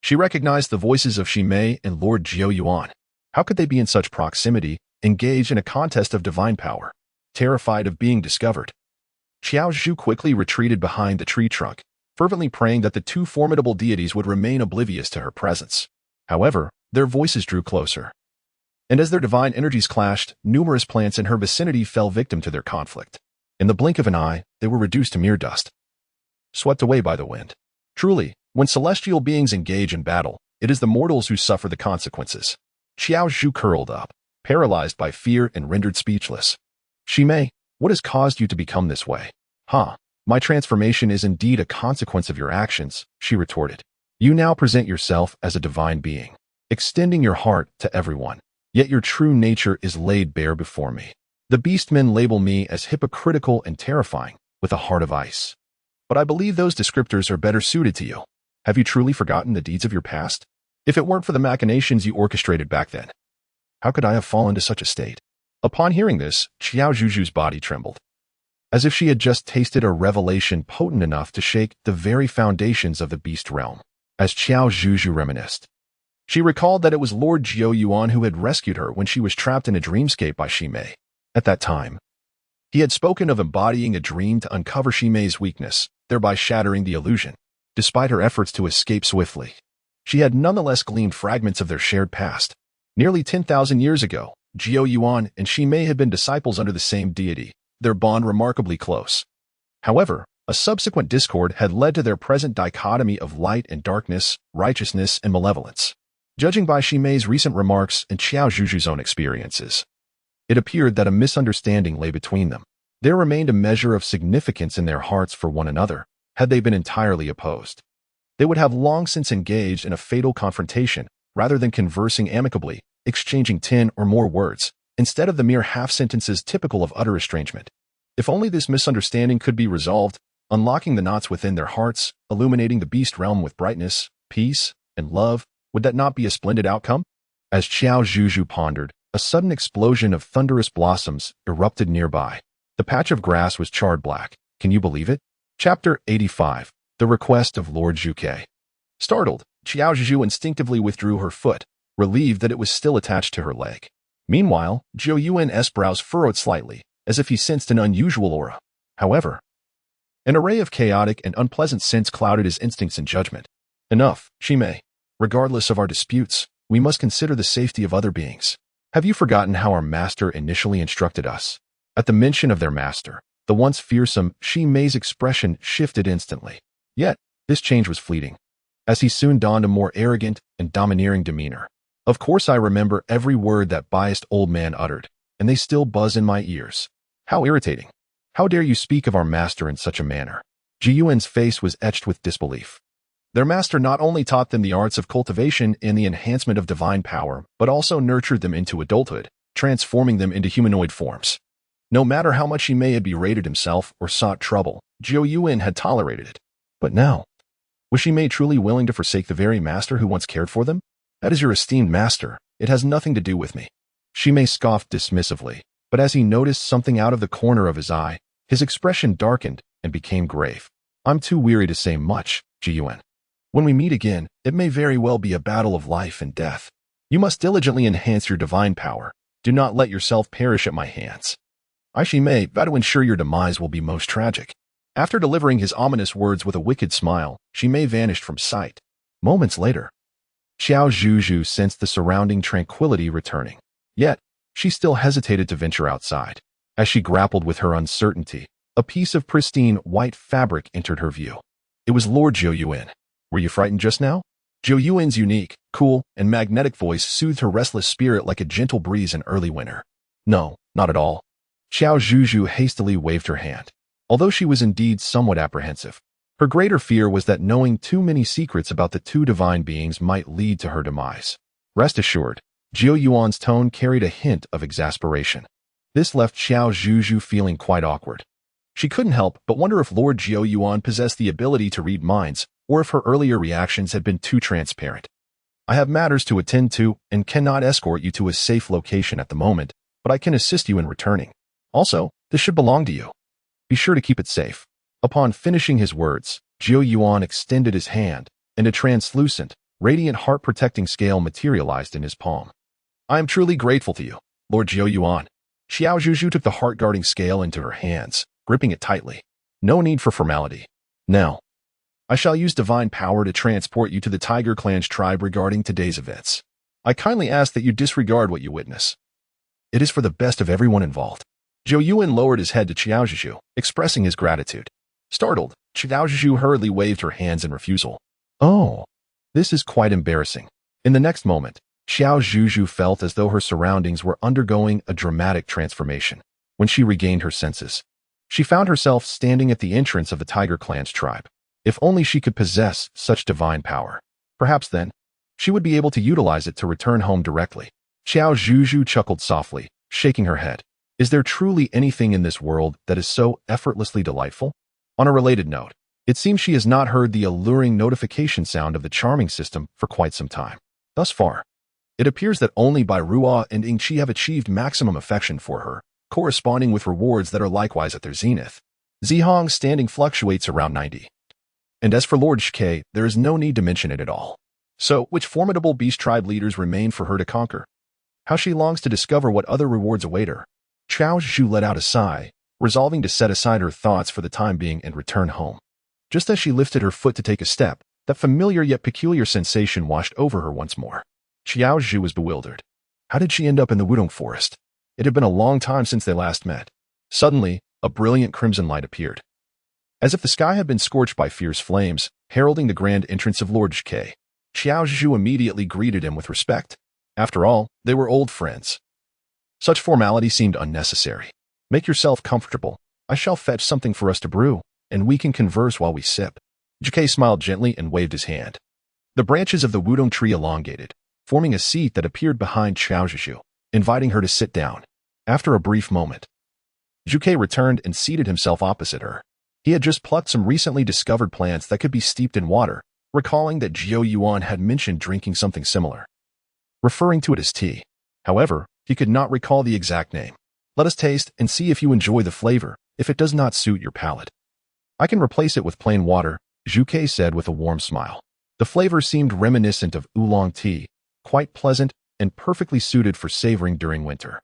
She recognized the voices of Xi Mei and Lord Jiao Yuan. How could they be in such proximity, engaged in a contest of divine power? Terrified of being discovered, Qiao Zhuzhu quickly retreated behind the tree trunk, fervently praying that the two formidable deities would remain oblivious to her presence. However, their voices drew closer, and as their divine energies clashed, numerous plants in her vicinity fell victim to their conflict. In the blink of an eye, they were reduced to mere dust, swept away by the wind. Truly, when celestial beings engage in battle, it is the mortals who suffer the consequences. Qiao Zhuzhu curled up, paralyzed by fear and rendered speechless. Xi Mei, what has caused you to become this way? My transformation is indeed a consequence of your actions, she retorted. You now present yourself as a divine being, extending your heart to everyone, yet your true nature is laid bare before me. The beastmen label me as hypocritical and terrifying, with a heart of ice. But I believe those descriptors are better suited to you. Have you truly forgotten the deeds of your past? If it weren't for the machinations you orchestrated back then, how could I have fallen to such a state? Upon hearing this, Qiao Zhuzhu's body trembled, as if she had just tasted a revelation potent enough to shake the very foundations of the beast realm. As Qiao Zhuzhu reminisced, she recalled that it was Lord Jiao Yuan who had rescued her when she was trapped in a dreamscape by Xi Mei. At that time, he had spoken of embodying a dream to uncover Xi Mei's weakness, thereby shattering the illusion. Despite her efforts to escape swiftly, she had nonetheless gleaned fragments of their shared past. Nearly 10,000 years ago, Jiao Yuan and Xi Mei had been disciples under the same deity, their bond remarkably close. However, a subsequent discord had led to their present dichotomy of light and darkness, righteousness and malevolence. Judging by Xi Mei's recent remarks and Qiao Zhuzhu's own experiences, it appeared that a misunderstanding lay between them. There remained a measure of significance in their hearts for one another. Had they been entirely opposed, they would have long since engaged in a fatal confrontation, rather than conversing amicably, exchanging 10 or more words, instead of the mere half-sentences typical of utter estrangement. If only this misunderstanding could be resolved, unlocking the knots within their hearts, illuminating the beast realm with brightness, peace, and love, would that not be a splendid outcome? As Qiao Zhuzhu pondered, a sudden explosion of thunderous blossoms erupted nearby. The patch of grass was charred black. Can you believe it? Chapter 85. The Request of Lord Zhuke. Startled, Qiao Zhuzhu instinctively withdrew her foot, relieved that it was still attached to her leg. Meanwhile, Jiao Yuan's brows furrowed slightly, as if he sensed an unusual aura. However, an array of chaotic and unpleasant scents clouded his instincts and judgment. Enough, Xi Mei. Regardless of our disputes, we must consider the safety of other beings. Have you forgotten how our master initially instructed us? At the mention of their master, the once fearsome Xi Mei's expression shifted instantly. Yet, this change was fleeting, as he soon donned a more arrogant and domineering demeanor. Of course I remember every word that biased old man uttered, and they still buzz in my ears. How irritating. How dare you speak of our master in such a manner? Ji Yuan's face was etched with disbelief. Their master not only taught them the arts of cultivation and the enhancement of divine power, but also nurtured them into adulthood, transforming them into humanoid forms. No matter how much he may have berated himself or sought trouble, Jiao Yuan had tolerated it. But now, was Xi Mei truly willing to forsake the very master who once cared for them? That is your esteemed master. It has nothing to do with me. Xi Mei scoffed dismissively, but as he noticed something out of the corner of his eye, his expression darkened and became grave. I'm too weary to say much, Ji Yuan. When we meet again, it may very well be a battle of life and death. You must diligently enhance your divine power. Do not let yourself perish at my hands. I, Xi Mei, vow to ensure your demise will be most tragic. After delivering his ominous words with a wicked smile, Xi Mei vanished from sight. Moments later, Qiao Zhuzhu sensed the surrounding tranquility returning. Yet, She still hesitated to venture outside. As she grappled with her uncertainty, a piece of pristine white fabric entered her view. It was Lord Zhou Yuan. Were you frightened just now? Zhou Yuan's unique, cool, and magnetic voice soothed her restless spirit like a gentle breeze in early winter. No, not at all. Qiao Zhuzhu hastily waved her hand. Although she was indeed somewhat apprehensive, her greater fear was that knowing too many secrets about the two divine beings might lead to her demise. Rest assured, Zhou Yuan's tone carried a hint of exasperation. This left Qiao Zhuzhu feeling quite awkward. She couldn't help but wonder if Lord Zhou Yuan possessed the ability to read minds, or if her earlier reactions had been too transparent. I have matters to attend to and cannot escort you to a safe location at the moment, but I can assist you in returning. Also, this should belong to you. Be sure to keep it safe. Upon finishing his words, Zhou Yuan extended his hand, and a translucent, radiant heart-protecting scale materialized in his palm. I am truly grateful to you, Lord Zhou Yuan. Qiao Zhuzhu took the heart-guarding scale into her hands, gripping it tightly. No need for formality. Now, I shall use divine power to transport you to the Tiger Clan's tribe regarding today's events. I kindly ask that you disregard what you witness. It is for the best of everyone involved. Zhou Yuan lowered his head to Qiao Zhuzhu, expressing his gratitude. Startled, Qiao Zhuzhu hurriedly waved her hands in refusal. Oh, this is quite embarrassing. In the next moment, Qiao Zhuzhu felt as though her surroundings were undergoing a dramatic transformation. When she regained her senses, she found herself standing at the entrance of the Tiger Clan's tribe. If only she could possess such divine power. Perhaps then, she would be able to utilize it to return home directly. Qiao Zhuzhu chuckled softly, shaking her head. Is there truly anything in this world that is so effortlessly delightful? On a related note, it seems she has not heard the alluring notification sound of the charming system for quite some time. Thus far, it appears that only Bai Ruo and Ying Qi have achieved maximum affection for her, corresponding with rewards that are likewise at their zenith. Zihong's standing fluctuates around 90. And as for Lord Shike, there is no need to mention it at all. So, which formidable beast tribe leaders remain for her to conquer? How she longs to discover what other rewards await her. Qiao Zhuzhu let out a sigh, resolving to set aside her thoughts for the time being and return home. Just as she lifted her foot to take a step, that familiar yet peculiar sensation washed over her once more. Qiao Zhuzhu was bewildered. How did she end up in the Wudong forest? It had been a long time since they last met. Suddenly, a brilliant crimson light appeared. As if the sky had been scorched by fierce flames, heralding the grand entrance of Lord Shike. Qiao Zhuzhu immediately greeted him with respect. After all, they were old friends. Such formality seemed unnecessary. Make yourself comfortable. I shall fetch something for us to brew, and we can converse while we sip. Shike smiled gently and waved his hand. The branches of the Wudong tree elongated, forming a seat that appeared behind Qiao Zhuzhu, inviting her to sit down. After a brief moment, Shike returned and seated himself opposite her. He had just plucked some recently discovered plants that could be steeped in water, recalling that Zhou Yuan had mentioned drinking something similar, referring to it as tea. However, he could not recall the exact name. Let us taste and see if you enjoy the flavor, if it does not suit your palate. I can replace it with plain water, Shike said with a warm smile. The flavor seemed reminiscent of oolong tea, quite pleasant and perfectly suited for savoring during winter.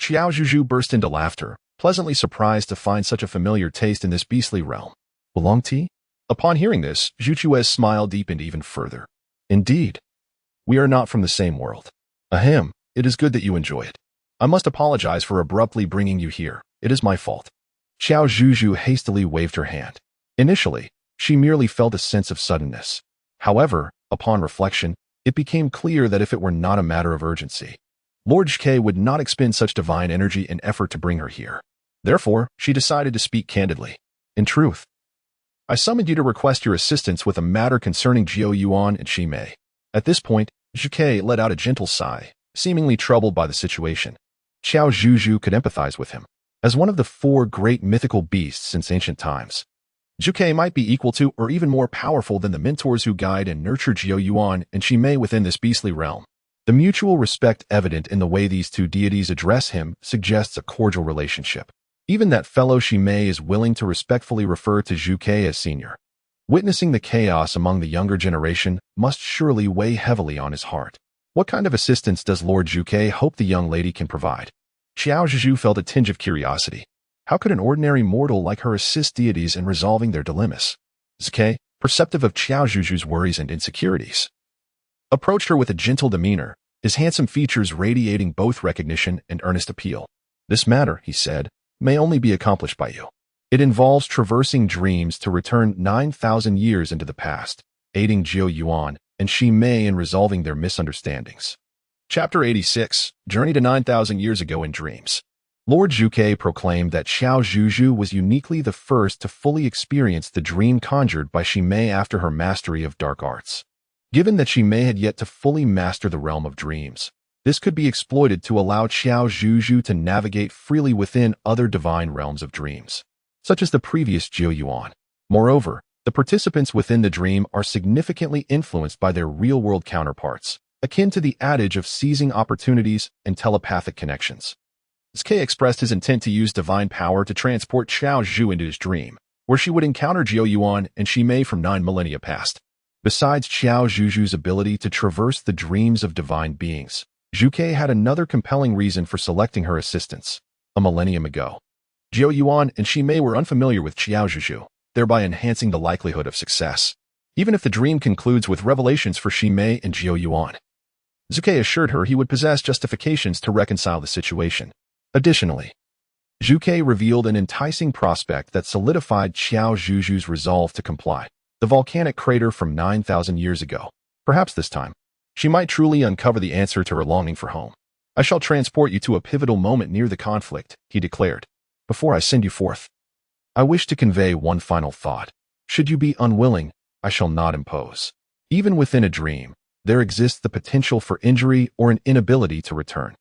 Qiao Zhuzhu burst into laughter, pleasantly surprised to find such a familiar taste in this beastly realm. Oolong tea? Upon hearing this, Zhuchue's smile deepened even further. Indeed. We are not from the same world. Ahem, it is good that you enjoy it. I must apologize for abruptly bringing you here. It is my fault. Qiao Zhuzhu hastily waved her hand. Initially, she merely felt a sense of suddenness. However, upon reflection, it became clear that if it were not a matter of urgency, Lord Shike would not expend such divine energy and effort to bring her here. Therefore, she decided to speak candidly. In truth, I summoned you to request your assistance with a matter concerning Zhou Yuan and Shimei. At this point, Shike let out a gentle sigh, seemingly troubled by the situation. Qiao Zhuzhu could empathize with him. As one of the 4 great mythical beasts since ancient times, Shike might be equal to or even more powerful than the mentors who guide and nurture Zhou Yuan and Shimei within this beastly realm. The mutual respect evident in the way these two deities address him suggests a cordial relationship. Even that fellow Shimei is willing to respectfully refer to Shike as senior. Witnessing the chaos among the younger generation must surely weigh heavily on his heart. What kind of assistance does Lord Shike hope the young lady can provide? Qiao Zhuzhu felt a tinge of curiosity. How could an ordinary mortal like her assist deities in resolving their dilemmas? Shike, perceptive of Qiao Zhuzhu's worries and insecurities, approached her with a gentle demeanor, his handsome features radiating both recognition and earnest appeal. "This matter," he said, "may only be accomplished by you. It involves traversing dreams to return 9,000 years into the past, aiding Jiao Yuan and Shi Mei in resolving their misunderstandings." Chapter 86, Journey to 9,000 Years Ago in Dreams. Lord Zhuge proclaimed that Qiao Zhuzhu was uniquely the first to fully experience the dream conjured by Shi Mei after her mastery of dark arts. Given that Shi Mei had yet to fully master the realm of dreams, this could be exploited to allow Qiao Zhuzhu to navigate freely within other divine realms of dreams, such as the previous Jiao Yuan. Moreover, the participants within the dream are significantly influenced by their real-world counterparts, akin to the adage of seizing opportunities and telepathic connections. Zhuge expressed his intent to use divine power to transport Qiao Zhu into his dream, where she would encounter Jiao Yuan and Shi Mei from 9 millennia past. Besides Qiao Zhuzhu's ability to traverse the dreams of divine beings, Zhuge had another compelling reason for selecting her assistance. A millennium ago, Jiao Yuan and Shi Mei were unfamiliar with Qiao Zhuzhu, thereby enhancing the likelihood of success, even if the dream concludes with revelations for Shi Mei and Jiao Yuan. Zhuge assured her he would possess justifications to reconcile the situation. Additionally, Zhuge revealed an enticing prospect that solidified Qiao Zhuzhu's resolve to comply: the volcanic crater from 9,000 years ago. Perhaps this time, she might truly uncover the answer to her longing for home. "I shall transport you to a pivotal moment near the conflict," he declared. "Before I send you forth, I wish to convey one final thought. Should you be unwilling, I shall not impose. Even within a dream, there exists the potential for injury or an inability to return."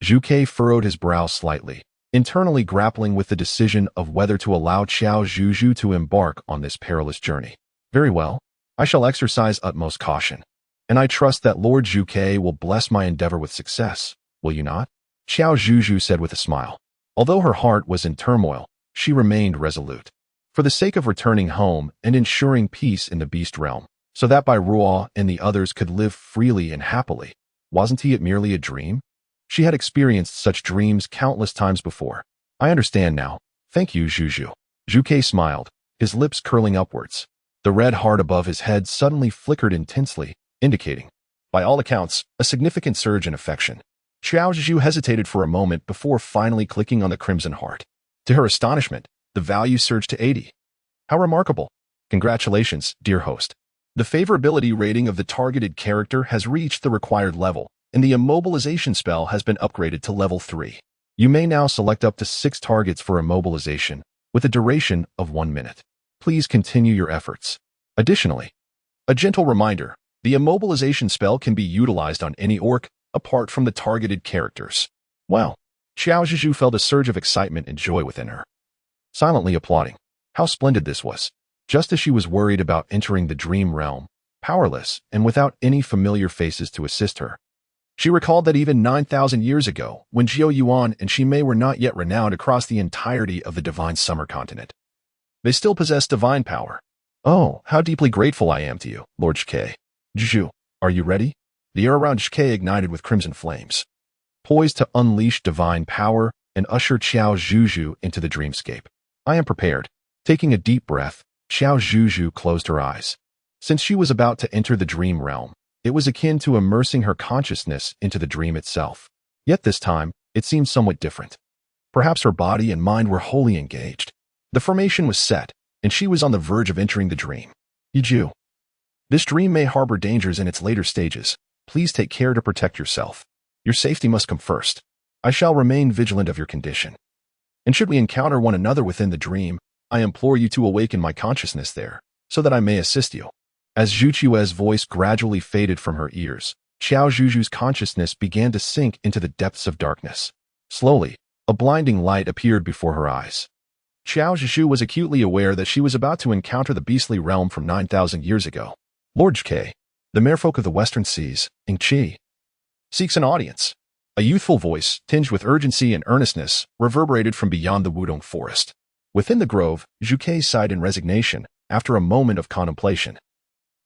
Zhuge furrowed his brow slightly, internally grappling with the decision of whether to allow Qiao Zhuzhu to embark on this perilous journey. "Very well, I shall exercise utmost caution, and I trust that Lord Zhuge will bless my endeavor with success, will you not?" Qiao Zhuzhu said with a smile. Although her heart was in turmoil, she remained resolute. For the sake of returning home and ensuring peace in the beast realm, so that Bai Ruo and the others could live freely and happily, wasn't it merely a dream? She had experienced such dreams countless times before. "I understand now. Thank you, Zhuzhu." Zhuge smiled, his lips curling upwards. The red heart above his head suddenly flickered intensely, indicating, by all accounts, a significant surge in affection. Qiao Zhuzhu hesitated for a moment before finally clicking on the crimson heart. To her astonishment, the value surged to 80. "How remarkable. Congratulations, dear host. The favorability rating of the targeted character has reached the required level, and the immobilization spell has been upgraded to level 3. You may now select up to 6 targets for immobilization, with a duration of 1 minute. Please continue your efforts." Additionally, a gentle reminder, the immobilization spell can be utilized on any orc, apart from the targeted characters. Wow! Qiao Zhuzhu felt a surge of excitement and joy within her, silently applauding. How splendid this was! Just as she was worried about entering the dream realm, powerless and without any familiar faces to assist her, she recalled that even 9,000 years ago, when Jiao Yuan and Shi Mei were not yet renowned across the entirety of the divine summer continent, they still possessed divine power. "Oh, how deeply grateful I am to you, Lord Zhuge. Zhuzhu, are you ready?" The air around Zhuge ignited with crimson flames, poised to unleash divine power and usher Qiao Zhuzhu into the dreamscape. "I am prepared." Taking a deep breath, Qiao Zhuzhu closed her eyes. Since she was about to enter the dream realm, it was akin to immersing her consciousness into the dream itself. Yet this time, it seemed somewhat different. Perhaps her body and mind were wholly engaged. The formation was set, and she was on the verge of entering the dream. "Yiju, this dream may harbor dangers in its later stages. Please take care to protect yourself. Your safety must come first. I shall remain vigilant of your condition. And should we encounter one another within the dream, I implore you to awaken my consciousness there, so that I may assist you." As Zhu Qiue's voice gradually faded from her ears, Qiao Zhuzhu's consciousness began to sink into the depths of darkness. Slowly, a blinding light appeared before her eyes. Qiao Zhuzhu was acutely aware that she was about to encounter the beastly realm from 9,000 years ago. "Lord Zhuge, the merfolk of the Western Seas, Qi, seeks an audience." A youthful voice, tinged with urgency and earnestness, reverberated from beyond the Wudong forest. Within the grove, Zhuge sighed in resignation, after a moment of contemplation.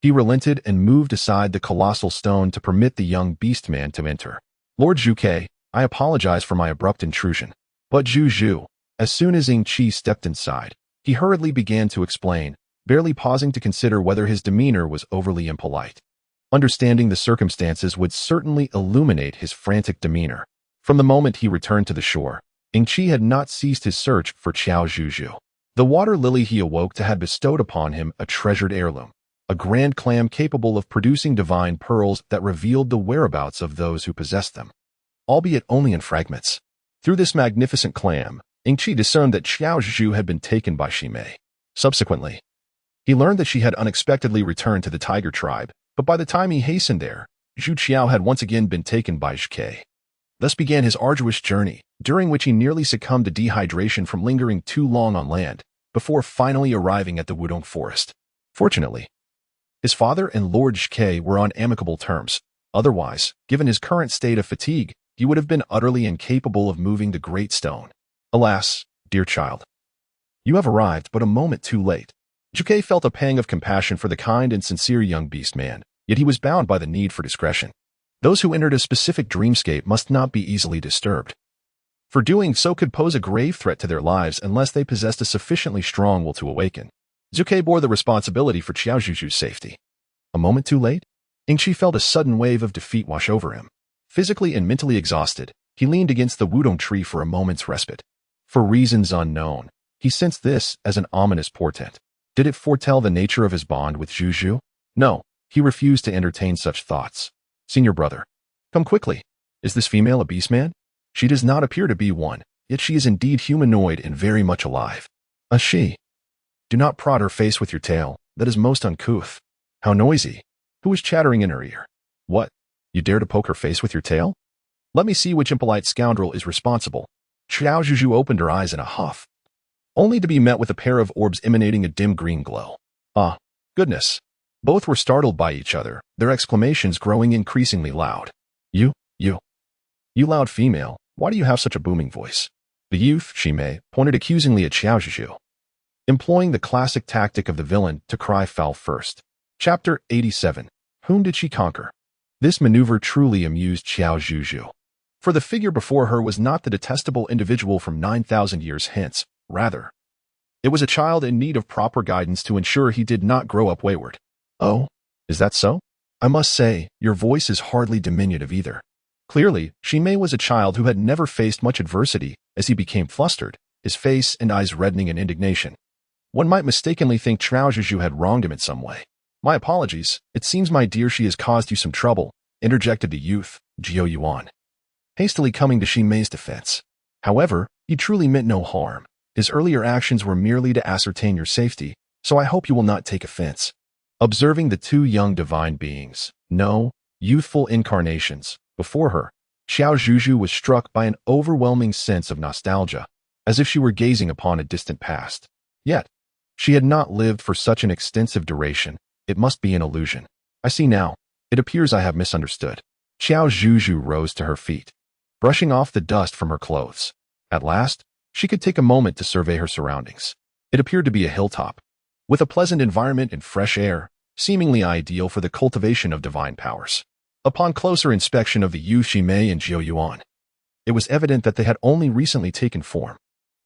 He relented and moved aside the colossal stone to permit the young beastman to enter. "Lord Zhuge, I apologize for my abrupt intrusion." But Zhuzhu, as soon as Qi stepped inside, he hurriedly began to explain, barely pausing to consider whether his demeanor was overly impolite. Understanding the circumstances would certainly illuminate his frantic demeanor. From the moment he returned to the shore, Ingqi had not ceased his search for Qiao Zhuzhu. The water lily he awoke to had bestowed upon him a treasured heirloom, a grand clam capable of producing divine pearls that revealed the whereabouts of those who possessed them, albeit only in fragments. Through this magnificent clam, Ingqi discerned that Qiao Zhuzhu had been taken by Ximei. Subsequently, he learned that she had unexpectedly returned to the tiger tribe, but by the time he hastened there, Zhu Qiao had once again been taken by Zhike. Thus began his arduous journey, during which he nearly succumbed to dehydration from lingering too long on land, before finally arriving at the Wudong forest. Fortunately, his father and Lord Zhike were on amicable terms. Otherwise, given his current state of fatigue, he would have been utterly incapable of moving the great stone. Alas, dear child, you have arrived but a moment too late. Zhike felt a pang of compassion for the kind and sincere young beast man, yet he was bound by the need for discretion. Those who entered a specific dreamscape must not be easily disturbed, for doing so could pose a grave threat to their lives unless they possessed a sufficiently strong will to awaken. Zhike bore the responsibility for Qiao Zhuzhu's safety. A moment too late? Ingqi felt a sudden wave of defeat wash over him. Physically and mentally exhausted, he leaned against the Wudong tree for a moment's respite. For reasons unknown, he sensed this as an ominous portent. Did it foretell the nature of his bond with Zhuzhu? No, he refused to entertain such thoughts. Senior brother, come quickly. Is this female a beastman? She does not appear to be one, yet she is indeed humanoid and very much alive. A she. Do not prod her face with your tail, that is most uncouth. How noisy. Who is chattering in her ear? What? You dare to poke her face with your tail? Let me see which impolite scoundrel is responsible. Qiao Zhuzhu opened her eyes in a huff, only to be met with a pair of orbs emanating a dim green glow. Ah, goodness. Both were startled by each other, their exclamations growing increasingly loud. You loud female, why do you have such a booming voice? The youth, Ximei, pointed accusingly at Qiao Zhuzhu, employing the classic tactic of the villain to cry foul first. Chapter 87. Whom did she conquer? This maneuver truly amused Qiao Zhuzhu, for the figure before her was not the detestable individual from 9,000 years hence. Rather, it was a child in need of proper guidance to ensure he did not grow up wayward. Oh, is that so? I must say, your voice is hardly diminutive either. Clearly, Ximei was a child who had never faced much adversity as he became flustered, his face and eyes reddening in indignation. One might mistakenly think Qiao Zhuzhu had wronged him in some way. My apologies, it seems my dear she has caused you some trouble, interjected the youth, Jiao Yuan, hastily coming to Ximei's defense. However, he truly meant no harm. His earlier actions were merely to ascertain your safety, so I hope you will not take offense. Observing the two young divine beings, youthful incarnations, before her, Qiao Zhuzhu was struck by an overwhelming sense of nostalgia, as if she were gazing upon a distant past. Yet, she had not lived for such an extensive duration. It must be an illusion. I see now. It appears I have misunderstood. Qiao Zhuzhu rose to her feet, brushing off the dust from her clothes. At last, she could take a moment to survey her surroundings. It appeared to be a hilltop, with a pleasant environment and fresh air, seemingly ideal for the cultivation of divine powers. Upon closer inspection of the youth Ximei and Jiao Yuan, it was evident that they had only recently taken form.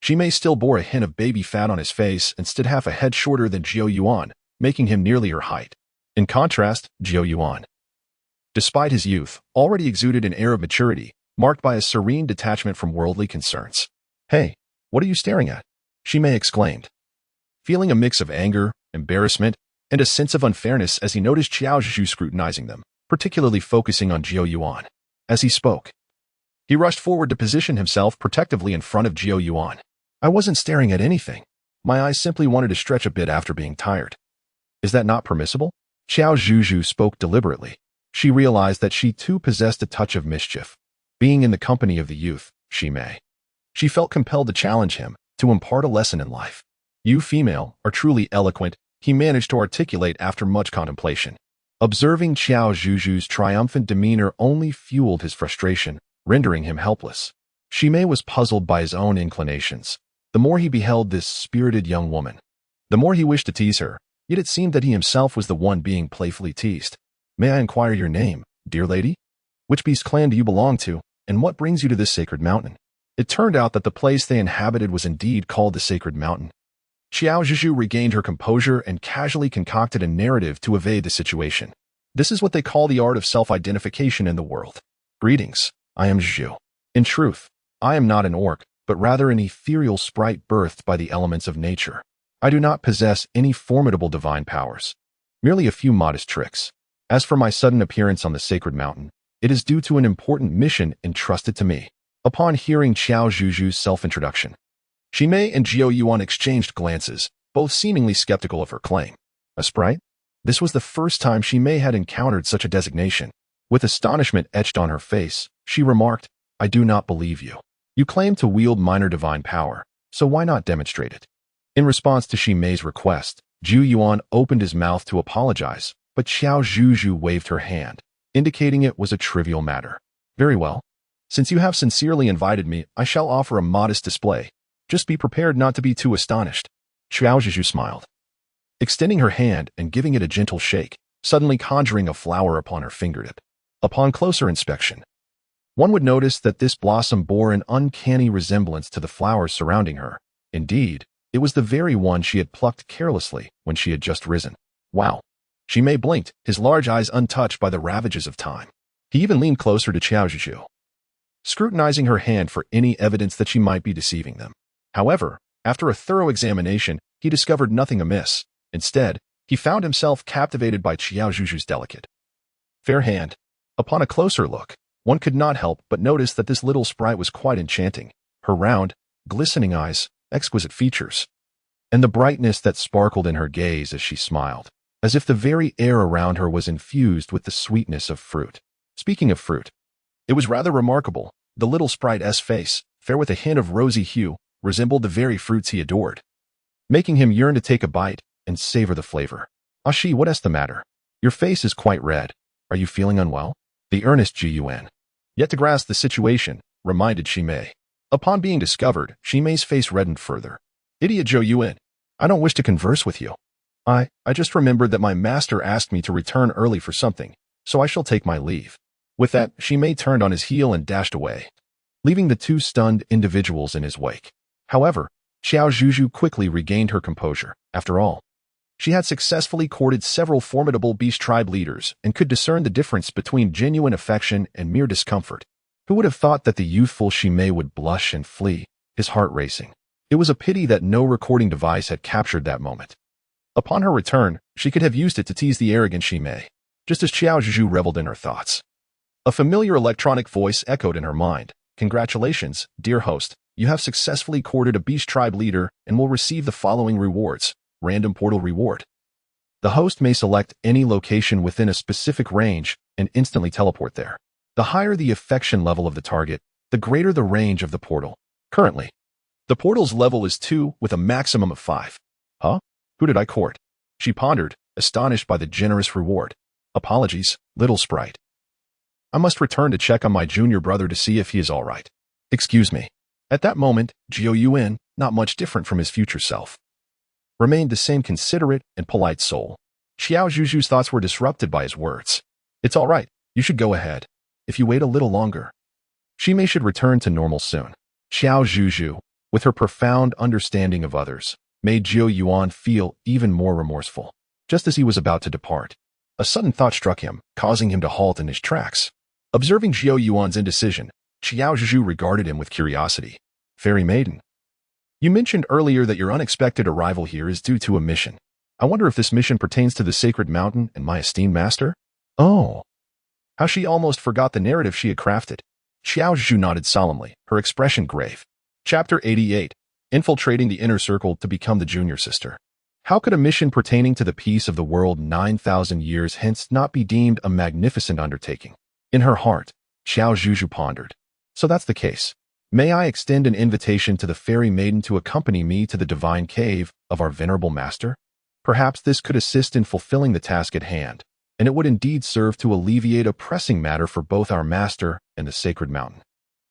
Ximei still bore a hint of baby fat on his face and stood half a head shorter than Jiao Yuan, making him nearly her height. In contrast, Jiao Yuan, despite his youth, already exuded an air of maturity, marked by a serene detachment from worldly concerns. Hey, what are you staring at? Ximei exclaimed, feeling a mix of anger, embarrassment, and a sense of unfairness as he noticed Qiao Zhuzhu scrutinizing them, particularly focusing on Jiao Yuan. As he spoke, he rushed forward to position himself protectively in front of Jiao Yuan. I wasn't staring at anything. My eyes simply wanted to stretch a bit after being tired. Is that not permissible? Qiao Zhuzhu spoke deliberately. She realized that she too possessed a touch of mischief. Being in the company of the youth, Ximei, she felt compelled to challenge him, to impart a lesson in life. You female are truly eloquent, he managed to articulate after much contemplation. Observing Qiao Zhuzhu's triumphant demeanor only fueled his frustration, rendering him helpless. Ximei was puzzled by his own inclinations. The more he beheld this spirited young woman, the more he wished to tease her, yet it seemed that he himself was the one being playfully teased. May I inquire your name, dear lady? Which beast clan do you belong to, and what brings you to this sacred mountain? It turned out that the place they inhabited was indeed called the Sacred Mountain. Qiao Zhuzhu regained her composure and casually concocted a narrative to evade the situation. This is what they call the art of self-identification in the world. Greetings, I am Zhuzhu. In truth, I am not an orc, but rather an ethereal sprite birthed by the elements of nature. I do not possess any formidable divine powers, merely a few modest tricks. As for my sudden appearance on the sacred mountain, it is due to an important mission entrusted to me. Upon hearing Qiao Zhuzhu's self-introduction, Shimei and Jiao Yuan exchanged glances, both seemingly skeptical of her claim. A sprite? This was the first time Shimei had encountered such a designation. With astonishment etched on her face, she remarked, I do not believe you. You claim to wield minor divine power, so why not demonstrate it? In response to Shimei's request, Jiao Yuan opened his mouth to apologize, but Qiao Zhuzhu waved her hand, indicating it was a trivial matter. Very well. Since you have sincerely invited me, I shall offer a modest display. Just be prepared not to be too astonished. Qiao Zhuzhu smiled, extending her hand and giving it a gentle shake, suddenly conjuring a flower upon her fingertip. Upon closer inspection, one would notice that this blossom bore an uncanny resemblance to the flowers surrounding her. Indeed, it was the very one she had plucked carelessly when she had just risen. Wow. Shimei blinked, his large eyes untouched by the ravages of time. He even leaned closer to Qiao Zhuzhu, scrutinizing her hand for any evidence that she might be deceiving them. However, after a thorough examination, he discovered nothing amiss. Instead, he found himself captivated by Qiao Zhuzhu's delicate, fair hand. Upon a closer look, one could not help but notice that this little sprite was quite enchanting. Her round, glistening eyes, exquisite features, and the brightness that sparkled in her gaze as she smiled, as if the very air around her was infused with the sweetness of fruit. Speaking of fruit, it was rather remarkable. The little sprite's face, fair with a hint of rosy hue, resembled the very fruits he adored, making him yearn to take a bite and savor the flavor. Ashi, what's the matter? Your face is quite red. Are you feeling unwell? The earnest Jiao Yuan, yet to grasp the situation, reminded Shimei. Upon being discovered, Shimei's face reddened further. Idiot Jiao Yuan, I don't wish to converse with you. I just remembered that my master asked me to return early for something, so I shall take my leave. With that, Shimei turned on his heel and dashed away, leaving the two stunned individuals in his wake. However, Qiao Zhuzhu quickly regained her composure. After all, she had successfully courted several formidable beast tribe leaders and could discern the difference between genuine affection and mere discomfort. Who would have thought that the youthful Shimei would blush and flee, his heart racing? It was a pity that no recording device had captured that moment. Upon her return, she could have used it to tease the arrogant Shimei, just as Qiao Zhuzhu reveled in her thoughts. A familiar electronic voice echoed in her mind. Congratulations, dear host. You have successfully courted a beast tribe leader and will receive the following rewards. Random portal reward. The host may select any location within a specific range and instantly teleport there. The higher the affection level of the target, the greater the range of the portal. Currently, the portal's level is 2 with a maximum of 5. Huh? Who did I court? She pondered, astonished by the generous reward. Apologies, little sprite. I must return to check on my junior brother to see if he is all right. Excuse me. At that moment, Jiao Yuan, not much different from his future self, remained the same considerate and polite soul. Qiao Zhuzhu's thoughts were disrupted by his words. It's all right. You should go ahead. If you wait a little longer, Shimei should return to normal soon. Qiao Zhuzhu, with her profound understanding of others, made Jiao Yuan feel even more remorseful. Just as he was about to depart, a sudden thought struck him, causing him to halt in his tracks. Observing Jiao Yuan's indecision, Qiao Zhuzhu regarded him with curiosity. Fairy maiden, you mentioned earlier that your unexpected arrival here is due to a mission. I wonder if this mission pertains to the sacred mountain and my esteemed master? Oh. How she almost forgot the narrative she had crafted. Qiao Zhuzhu nodded solemnly, her expression grave. Chapter 88. Infiltrating the inner circle to become the junior sister. How could a mission pertaining to the peace of the world 9,000 years hence not be deemed a magnificent undertaking? In her heart, Qiao Zhuzhu pondered. So that's the case. May I extend an invitation to the fairy maiden to accompany me to the divine cave of our venerable master? Perhaps this could assist in fulfilling the task at hand, and it would indeed serve to alleviate a pressing matter for both our master and the sacred mountain.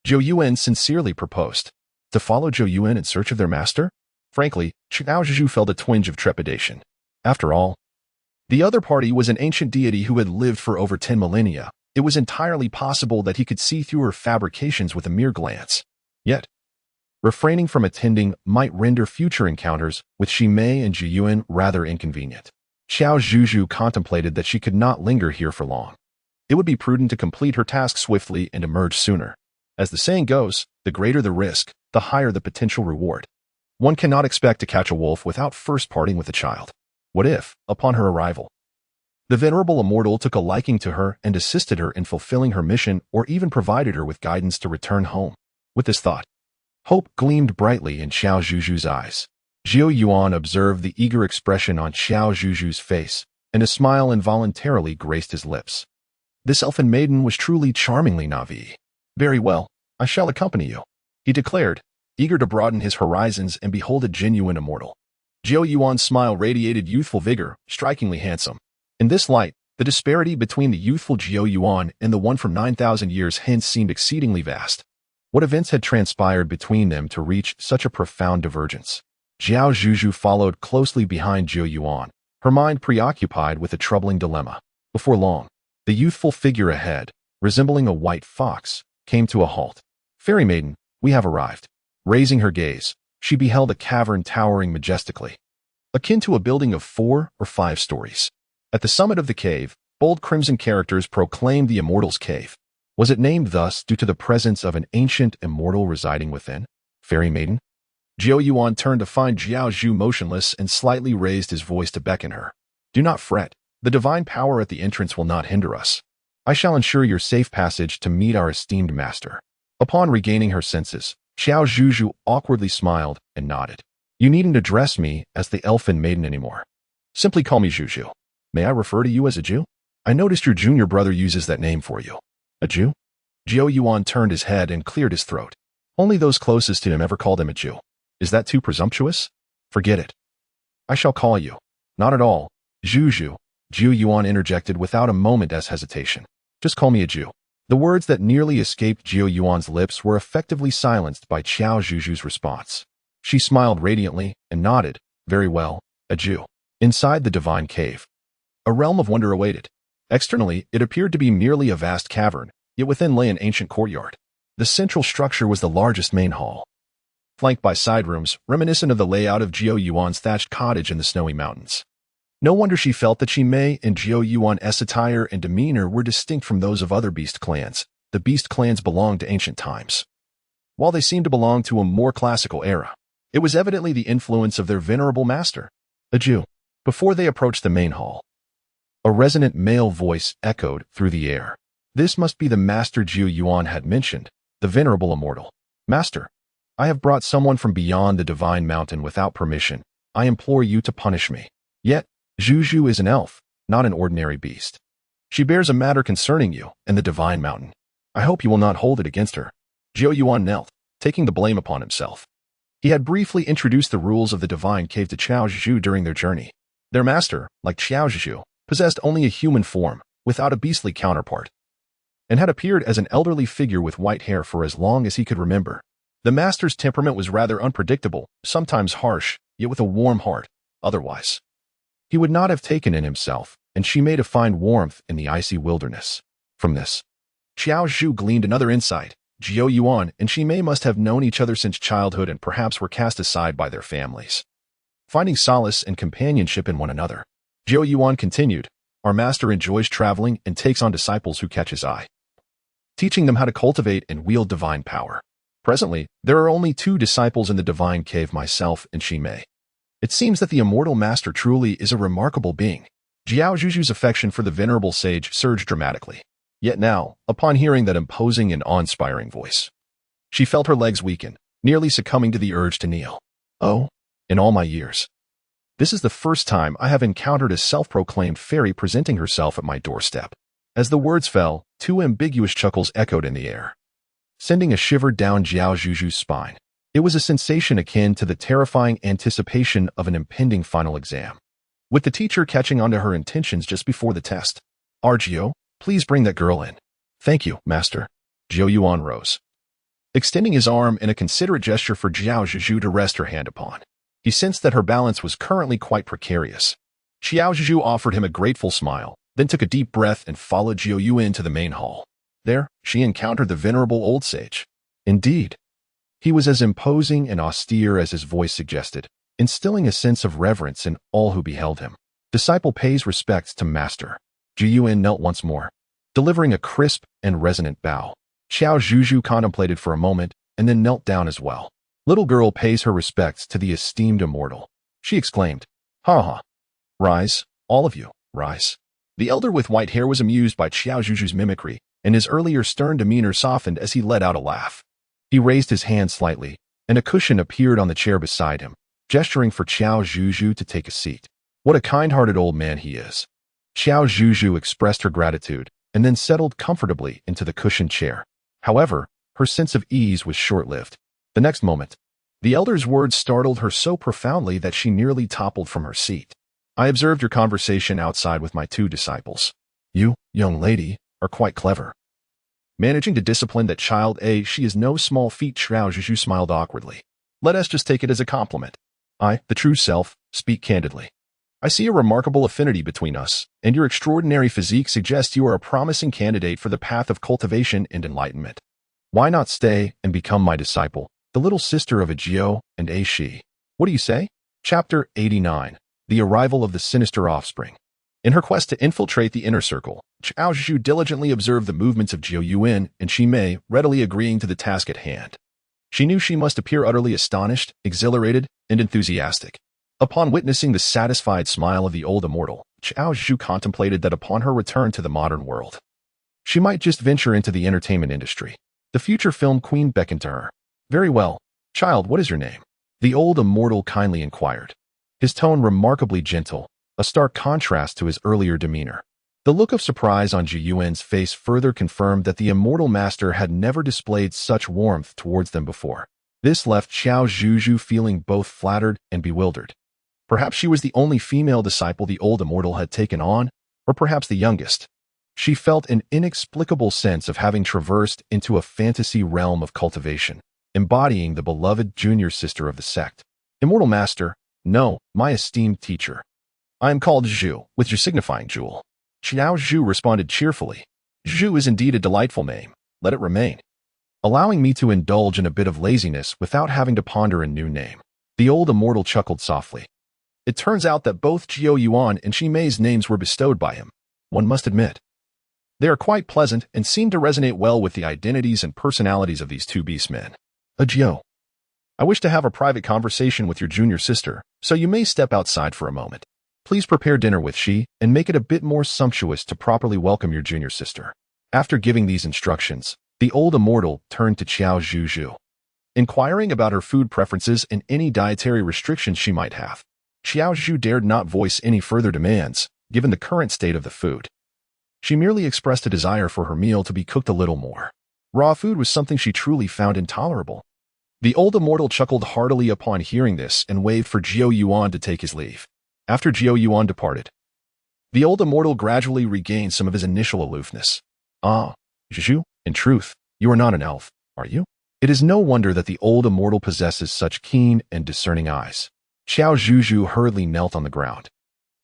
Jiao Yuan sincerely proposed. To follow Jiao Yuan in search of their master? Frankly, Qiao Zhuzhu felt a twinge of trepidation. After all, the other party was an ancient deity who had lived for over 10 millennia. It was entirely possible that he could see through her fabrications with a mere glance. Yet, refraining from attending might render future encounters with Shimei and Jiao Yuan rather inconvenient. Qiao Zhuzhu contemplated that she could not linger here for long. It would be prudent to complete her task swiftly and emerge sooner. As the saying goes, the greater the risk, the higher the potential reward. One cannot expect to catch a wolf without first parting with a child. What if, upon her arrival, the venerable immortal took a liking to her and assisted her in fulfilling her mission or even provided her with guidance to return home? With this thought, hope gleamed brightly in Qiao Zhuzhu's eyes. Zhou Yuan observed the eager expression on Qiao Zhuzhu's face, and a smile involuntarily graced his lips. This elfin maiden was truly charmingly naive. Very well, I shall accompany you, he declared, eager to broaden his horizons and behold a genuine immortal. Zhou Yuan's smile radiated youthful vigor, strikingly handsome. In this light, the disparity between the youthful Zhou Yuan and the one from 9,000 years hence seemed exceedingly vast. What events had transpired between them to reach such a profound divergence? Qiao Zhuzhu followed closely behind Zhou Yuan, her mind preoccupied with a troubling dilemma. Before long, the youthful figure ahead, resembling a white fox, came to a halt. Fairy maiden, we have arrived. Raising her gaze, she beheld a cavern towering majestically, akin to a building of 4 or 5 stories. At the summit of the cave, bold crimson characters proclaimed the Immortal's Cave. Was it named thus due to the presence of an ancient immortal residing within? Fairy maiden? Zhou Yuan turned to find Qiao Zhu motionless and slightly raised his voice to beckon her. Do not fret. The divine power at the entrance will not hinder us. I shall ensure your safe passage to meet our esteemed master. Upon regaining her senses, Qiao Zhuzhu awkwardly smiled and nodded. You needn't address me as the elfin maiden anymore. Simply call me Zhuzhu. May I refer to you as a Jew? I noticed your junior brother uses that name for you. A Jew? Zhou Yuan turned his head and cleared his throat. Only those closest to him ever called him a Jew. Is that too presumptuous? Forget it. I shall call you. Not at all. Zhuzhu, Zhou Yuan interjected without a moment's hesitation. Just call me a Jew. The words that nearly escaped Zhou Yuan's lips were effectively silenced by Qiao Zhuzhu's response. She smiled radiantly and nodded. Very well, a Jew. Inside the divine cave, a realm of wonder awaited. Externally, it appeared to be merely a vast cavern, yet within lay an ancient courtyard. The central structure was the largest main hall, flanked by side rooms reminiscent of the layout of Zhou Yuan's thatched cottage in the snowy mountains. No wonder she felt that Mei and Zhou Yuan's attire and demeanor were distinct from those of other beast clans. The beast clans belonged to ancient times, while they seemed to belong to a more classical era. It was evidently the influence of their venerable master, a Jew. Before they approached the main hall, a resonant male voice echoed through the air. This must be the master Zhou Yuan had mentioned, the venerable immortal. Master, I have brought someone from beyond the divine mountain without permission. I implore you to punish me. Yet, Zhuzhu is an elf, not an ordinary beast. She bears a matter concerning you and the divine mountain. I hope you will not hold it against her. Zhou Yuan knelt, taking the blame upon himself. He had briefly introduced the rules of the divine cave to Qiao Zhuzhu during their journey. Their master, like Qiao Zhuzhu, possessed only a human form, without a beastly counterpart, and had appeared as an elderly figure with white hair for as long as he could remember. The master's temperament was rather unpredictable, sometimes harsh, yet with a warm heart. Otherwise, he would not have taken in himself, and she made to find warmth in the icy wilderness. From this, Qiao Zhu gleaned another insight. Zhou Yuan and Mei must have known each other since childhood and perhaps were cast aside by their families, finding solace and companionship in one another. Zhou Yuan continued, our master enjoys traveling and takes on disciples who catch his eye, teaching them how to cultivate and wield divine power. Presently, there are only 2 disciples in the divine cave, myself and Mei. It seems that the immortal master truly is a remarkable being. Qiao Zhuzhu's affection for the venerable sage surged dramatically. Yet now, upon hearing that imposing and awe-inspiring voice, she felt her legs weaken, nearly succumbing to the urge to kneel. Oh, in all my years, this is the first time I have encountered a self-proclaimed fairy presenting herself at my doorstep. As the words fell, 2 ambiguous chuckles echoed in the air, sending a shiver down Qiao Zhuzhu's spine. It was a sensation akin to the terrifying anticipation of an impending final exam, with the teacher catching on to her intentions just before the test. Argio, please bring that girl in. Thank you, master. Zhou Yuan rose, extending his arm in a considerate gesture for Qiao Zhuzhu to rest her hand upon. He sensed that her balance was currently quite precarious. Qiao Zhuzhu offered him a grateful smile, then took a deep breath and followed Zhou Yuan to the main hall. There, she encountered the venerable old sage. Indeed, he was as imposing and austere as his voice suggested, instilling a sense of reverence in all who beheld him. Disciple pays respects to master. Zhu knelt once more, delivering a crisp and resonant bow. Qiao Zhuzhu contemplated for a moment and then knelt down as well. Little girl pays her respects to the esteemed immortal. She exclaimed, "Ha ha. Rise, all of you, rise." The elder with white hair was amused by Qiao Zhuzhu's mimicry, and his earlier stern demeanor softened as he let out a laugh. He raised his hand slightly, and a cushion appeared on the chair beside him, gesturing for Qiao Zhuzhu to take a seat. What a kind-hearted old man he is. Qiao Zhuzhu expressed her gratitude and then settled comfortably into the cushioned chair. However, her sense of ease was short-lived. The next moment, the elder's words startled her so profoundly that she nearly toppled from her seat. "I observed your conversation outside with my two disciples. You, young lady, are quite clever. Managing to discipline that child, she is no small feat." Qiao Zhuzhu smiled awkwardly. "Let us just take it as a compliment. I, the true self, speak candidly. I see a remarkable affinity between us, and your extraordinary physique suggests you are a promising candidate for the path of cultivation and enlightenment. Why not stay and become my disciple, the little sister of a Qiao and a Shi? What do you say?" Chapter 89. The Arrival of the Sinister Offspring. In her quest to infiltrate the inner circle, Qiao Zhuzhu diligently observed the movements of Zhu and Shi Mei, readily agreeing to the task at hand. She knew she must appear utterly astonished, exhilarated, and enthusiastic. Upon witnessing the satisfied smile of the old immortal, Qiao Zhuzhu contemplated that upon her return to the modern world, she might just venture into the entertainment industry. The future film queen beckoned to her. "Very well. Child, what is your name?" the old immortal kindly inquired. His tone remarkably gentle, a stark contrast to his earlier demeanor. The look of surprise on Zhu face further confirmed that the immortal master had never displayed such warmth towards them before. This left Qiao Zhuzhu feeling both flattered and bewildered. Perhaps she was the only female disciple the old immortal had taken on, or perhaps the youngest. She felt an inexplicable sense of having traversed into a fantasy realm of cultivation, embodying the beloved junior sister of the sect. "Immortal master, no, my esteemed teacher. I am called Zhu, with your signifying jewel." Qiao Zhu responded cheerfully. "Zhu is indeed a delightful name. Let it remain, allowing me to indulge in a bit of laziness without having to ponder a new name." The old immortal chuckled softly. It turns out that both Zhu and Shi Mei's names were bestowed by him. One must admit, they are quite pleasant and seem to resonate well with the identities and personalities of these two beastmen. "Zhu, I wish to have a private conversation with your junior sister, so you may step outside for a moment. Please prepare dinner with Shi and make it a bit more sumptuous to properly welcome your junior sister." After giving these instructions, the old immortal turned to Qiao Zhuzhu, inquiring about her food preferences and any dietary restrictions she might have. Qiao Zhuzhu dared not voice any further demands, given the current state of the food. She merely expressed a desire for her meal to be cooked a little more. Raw food was something she truly found intolerable. The old immortal chuckled heartily upon hearing this and waved for Zhu to take his leave. After Zhu departed, the old immortal gradually regained some of his initial aloofness. "Ah, Zhu, in truth, you are not an elf, are you? It is no wonder that the old immortal possesses such keen and discerning eyes." Qiao Zhuzhu hurriedly knelt on the ground,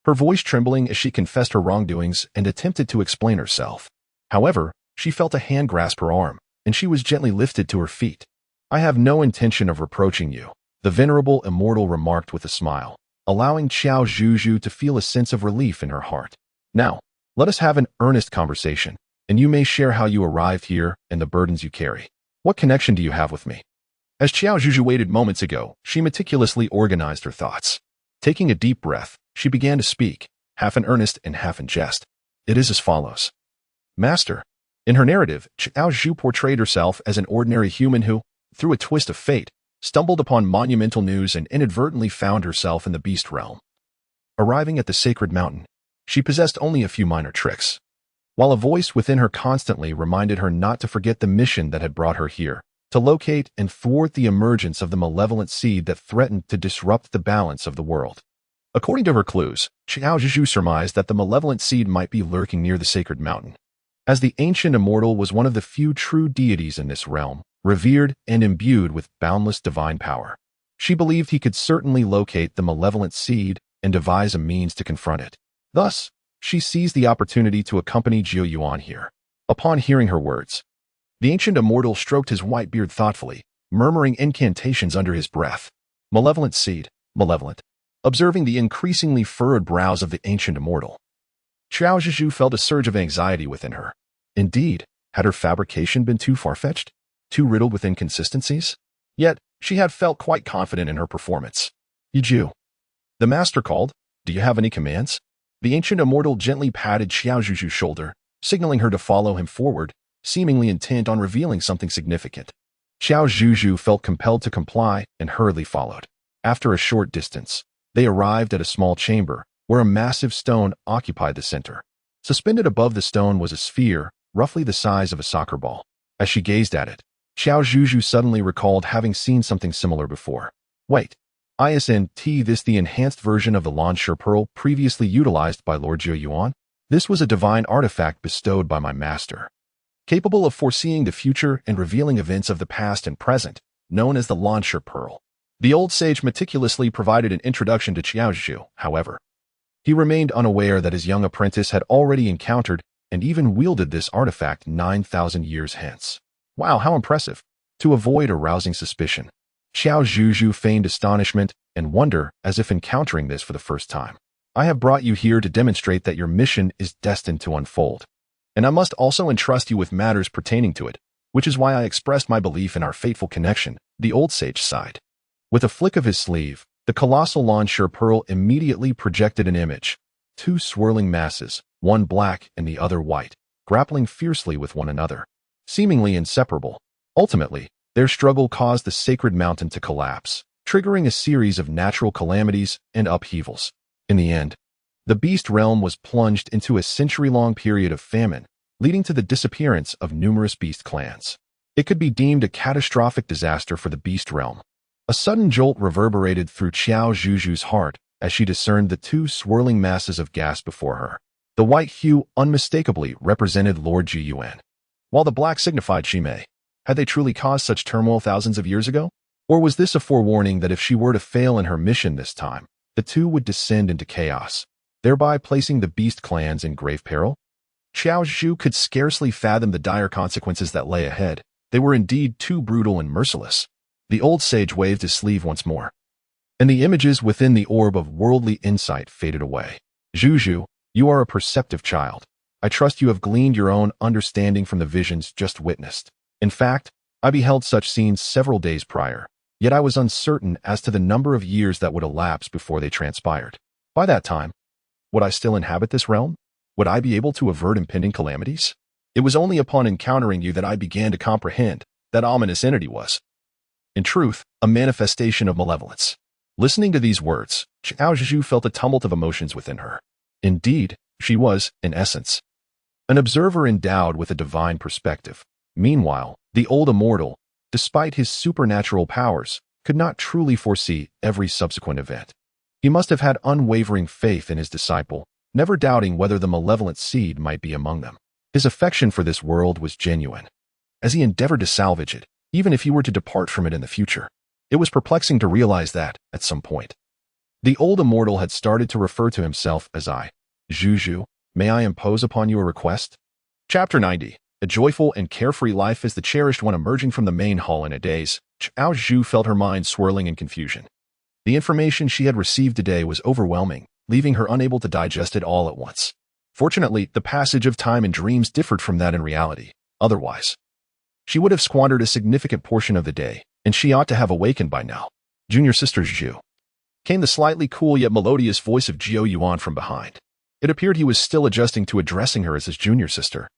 her voice trembling as she confessed her wrongdoings and attempted to explain herself. However, she felt a hand grasp her arm, and she was gently lifted to her feet. "I have no intention of reproaching you," the venerable immortal remarked with a smile, allowing Qiao Zhuzhu to feel a sense of relief in her heart. "Now, let us have an earnest conversation, and you may share how you arrived here and the burdens you carry. What connection do you have with me?" As Qiao Zhuzhu waited moments ago, she meticulously organized her thoughts. Taking a deep breath, she began to speak, half in earnest and half in jest. It is as follows. "Master." In her narrative, Qiao Zhuzhu portrayed herself as an ordinary human who, through a twist of fate, stumbled upon monumental news and inadvertently found herself in the beast realm. Arriving at the sacred mountain, she possessed only a few minor tricks, while a voice within her constantly reminded her not to forget the mission that had brought her here, to locate and thwart the emergence of the malevolent seed that threatened to disrupt the balance of the world. According to her clues, Qiao Zhuzhu surmised that the malevolent seed might be lurking near the sacred mountain. As the ancient immortal was one of the few true deities in this realm, revered and imbued with boundless divine power, she believed he could certainly locate the malevolent seed and devise a means to confront it. Thus, she seized the opportunity to accompany Zhu here. Upon hearing her words, the ancient immortal stroked his white beard thoughtfully, murmuring incantations under his breath. "Malevolent seed, malevolent. observing the increasingly furrowed brows of the ancient immortal. Qiao Zhuzhu felt a surge of anxiety within her. Indeed, had her fabrication been too far-fetched? Too riddled with inconsistencies? Yet, she had felt quite confident in her performance. Yiju. The master called. Do you have any commands? The ancient immortal gently patted Qiao Zhuzhu's shoulder, signaling her to follow him forward, seemingly intent on revealing something significant. Qiao Zhuzhu felt compelled to comply and hurriedly followed. After a short distance, they arrived at a small chamber, where a massive stone occupied the center. Suspended above the stone was a sphere, roughly the size of a soccer ball. As she gazed at it, Qiao Zhuzhu suddenly recalled having seen something similar before. Wait. Isn't this the enhanced version of the launcher pearl previously utilized by Lord Jiao Yuan? This was a divine artifact bestowed by my master, capable of foreseeing the future and revealing events of the past and present, known as the launcher pearl. The old sage meticulously provided an introduction to Qiao Zhuzhu, however. He remained unaware that his young apprentice had already encountered and even wielded this artifact 9,000 years hence. Wow, how impressive! To avoid arousing suspicion, Qiao Zhuzhu feigned astonishment and wonder as if encountering this for the first time. I have brought you here to demonstrate that your mission is destined to unfold. And I must also entrust you with matters pertaining to it, which is why I expressed my belief in our fateful connection, the old sage sighed. With a flick of his sleeve, the colossal launcher pearl immediately projected an image. Two swirling masses, one black and the other white, grappling fiercely with one another. Seemingly inseparable. Ultimately, their struggle caused the sacred mountain to collapse, triggering a series of natural calamities and upheavals. In the end, the beast realm was plunged into a century-long period of famine, leading to the disappearance of numerous beast clans. It could be deemed a catastrophic disaster for the beast realm. A sudden jolt reverberated through Qiao Zhuzhu's heart as she discerned the two swirling masses of gas before her. The white hue unmistakably represented Lord Jiao Yuan, while the black signified Shimei. Had they truly caused such turmoil thousands of years ago? Or was this a forewarning that if she were to fail in her mission this time, the two would descend into chaos, thereby placing the beast clans in grave peril? Qiao Zhuzhu could scarcely fathom the dire consequences that lay ahead. They were indeed too brutal and merciless. The old sage waved his sleeve once more, and the images within the orb of worldly insight faded away. Zhuzhu, you are a perceptive child. I trust you have gleaned your own understanding from the visions just witnessed. In fact, I beheld such scenes several days prior, yet I was uncertain as to the number of years that would elapse before they transpired. By that time, would I still inhabit this realm? Would I be able to avert impending calamities? It was only upon encountering you that I began to comprehend that ominous entity was, in truth, a manifestation of malevolence. Listening to these words, Qiao Zhuzhu felt a tumult of emotions within her. Indeed, she was, in essence, an observer endowed with a divine perspective. Meanwhile, the old immortal, despite his supernatural powers, could not truly foresee every subsequent event. He must have had unwavering faith in his disciple, never doubting whether the malevolent seed might be among them. His affection for this world was genuine, as he endeavored to salvage it, even if he were to depart from it in the future. It was perplexing to realize that, at some point, the old immortal had started to refer to himself as I. Zhuzhu, may I impose upon you a request? Chapter 90. A joyful and carefree life is the cherished one. Emerging from the main hall in a daze, Qiao Zhuzhu felt her mind swirling in confusion. The information she had received today was overwhelming, leaving her unable to digest it all at once. Fortunately, the passage of time in dreams differed from that in reality. Otherwise, she would have squandered a significant portion of the day, and she ought to have awakened by now. Junior Sister Zhu. Came the slightly cool yet melodious voice of Jiao Yuan from behind. It appeared he was still adjusting to addressing her as his junior sister.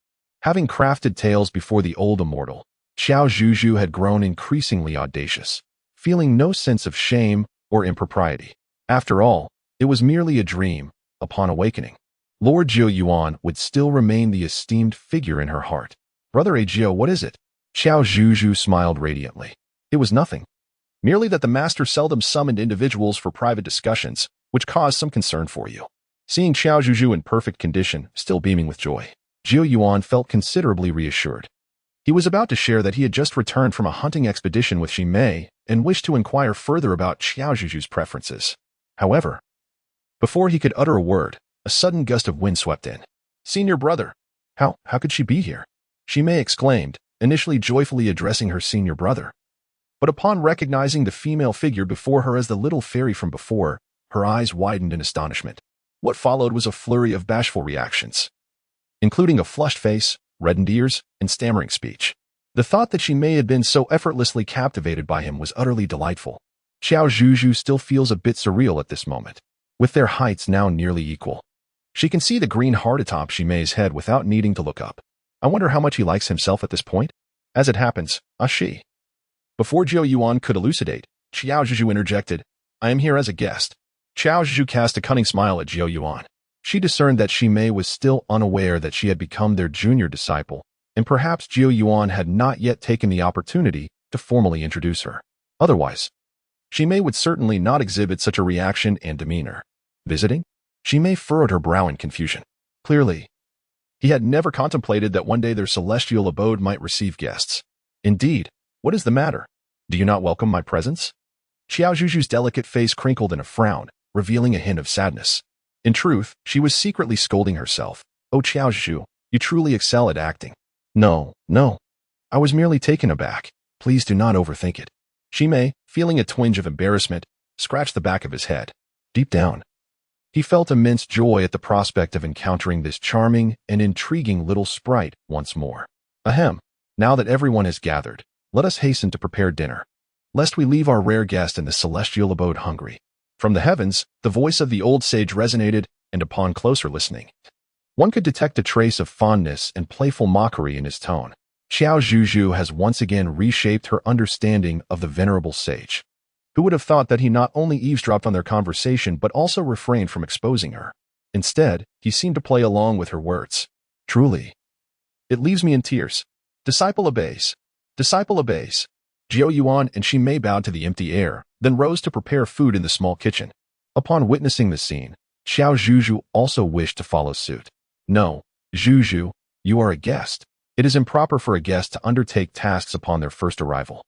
Having crafted tales before the old immortal, Qiao Zhuzhu had grown increasingly audacious, feeling no sense of shame or impropriety. After all, it was merely a dream. Upon awakening, Lord Jiao Yuan would still remain the esteemed figure in her heart. Brother Jiao, what is it? Qiao Zhuzhu smiled radiantly. It was nothing. Merely that the master seldom summoned individuals for private discussions, which caused some concern for you. Seeing Qiao Zhuzhu in perfect condition, still beaming with joy, Jiao Yuan felt considerably reassured. He was about to share that he had just returned from a hunting expedition with Shimei and wished to inquire further about Qiao Zhuzhu's preferences. However, before he could utter a word, a sudden gust of wind swept in. Senior brother! How could she be here? Shimei exclaimed, initially joyfully addressing her senior brother. But upon recognizing the female figure before her as the little fairy from before, Her eyes widened in astonishment. What followed was a flurry of bashful reactions, including a flushed face, reddened ears, and stammering speech. The thought that she may have been so effortlessly captivated by him was utterly delightful. Qiao Zhuzhu still feels a bit surreal at this moment, with their heights now nearly equal. She can see the green heart atop Xime's head without needing to look up. I wonder how much he likes himself at this point. As it happens, she. Before Zhou Yuan could elucidate, Qiao Zhuzhu interjected, I am here as a guest. Qiao Zhuzhu cast a cunning smile at Zhou Yuan. She discerned that Xime was still unaware that she had become their junior disciple, and perhaps Zhou Yuan had not yet taken the opportunity to formally introduce her. Otherwise, Xime would certainly not exhibit such a reaction and demeanor. Visiting? Xime furrowed her brow in confusion. Clearly, he had never contemplated that one day their celestial abode might receive guests. Indeed, what is the matter? Do you not welcome my presence? Qiao Zhuzhu's delicate face crinkled in a frown, revealing a hint of sadness. In truth, she was secretly scolding herself. Oh, Qiao Zhuzhu, you truly excel at acting. No. I was merely taken aback. Please do not overthink it. Xime, feeling a twinge of embarrassment, scratched the back of his head. Deep down, he felt immense joy at the prospect of encountering this charming and intriguing little sprite once more. Ahem. Now that everyone has gathered, let us hasten to prepare dinner, lest we leave our rare guest in the celestial abode hungry. From the heavens, the voice of the old sage resonated, and upon closer listening, one could detect a trace of fondness and playful mockery in his tone. Qiao Zhuzhu has once again reshaped her understanding of the venerable sage. Who would have thought that he not only eavesdropped on their conversation but also refrained from exposing her? Instead, he seemed to play along with her words. Truly, it leaves me in tears. Disciple obeys. Disciple obeys. Zhou Yuan and Xime bowed to the empty air, then rose to prepare food in the small kitchen. Upon witnessing the scene, Qiao Zhuzhu also wished to follow suit. No, Zhuzhu, you are a guest. It is improper for a guest to undertake tasks upon their first arrival.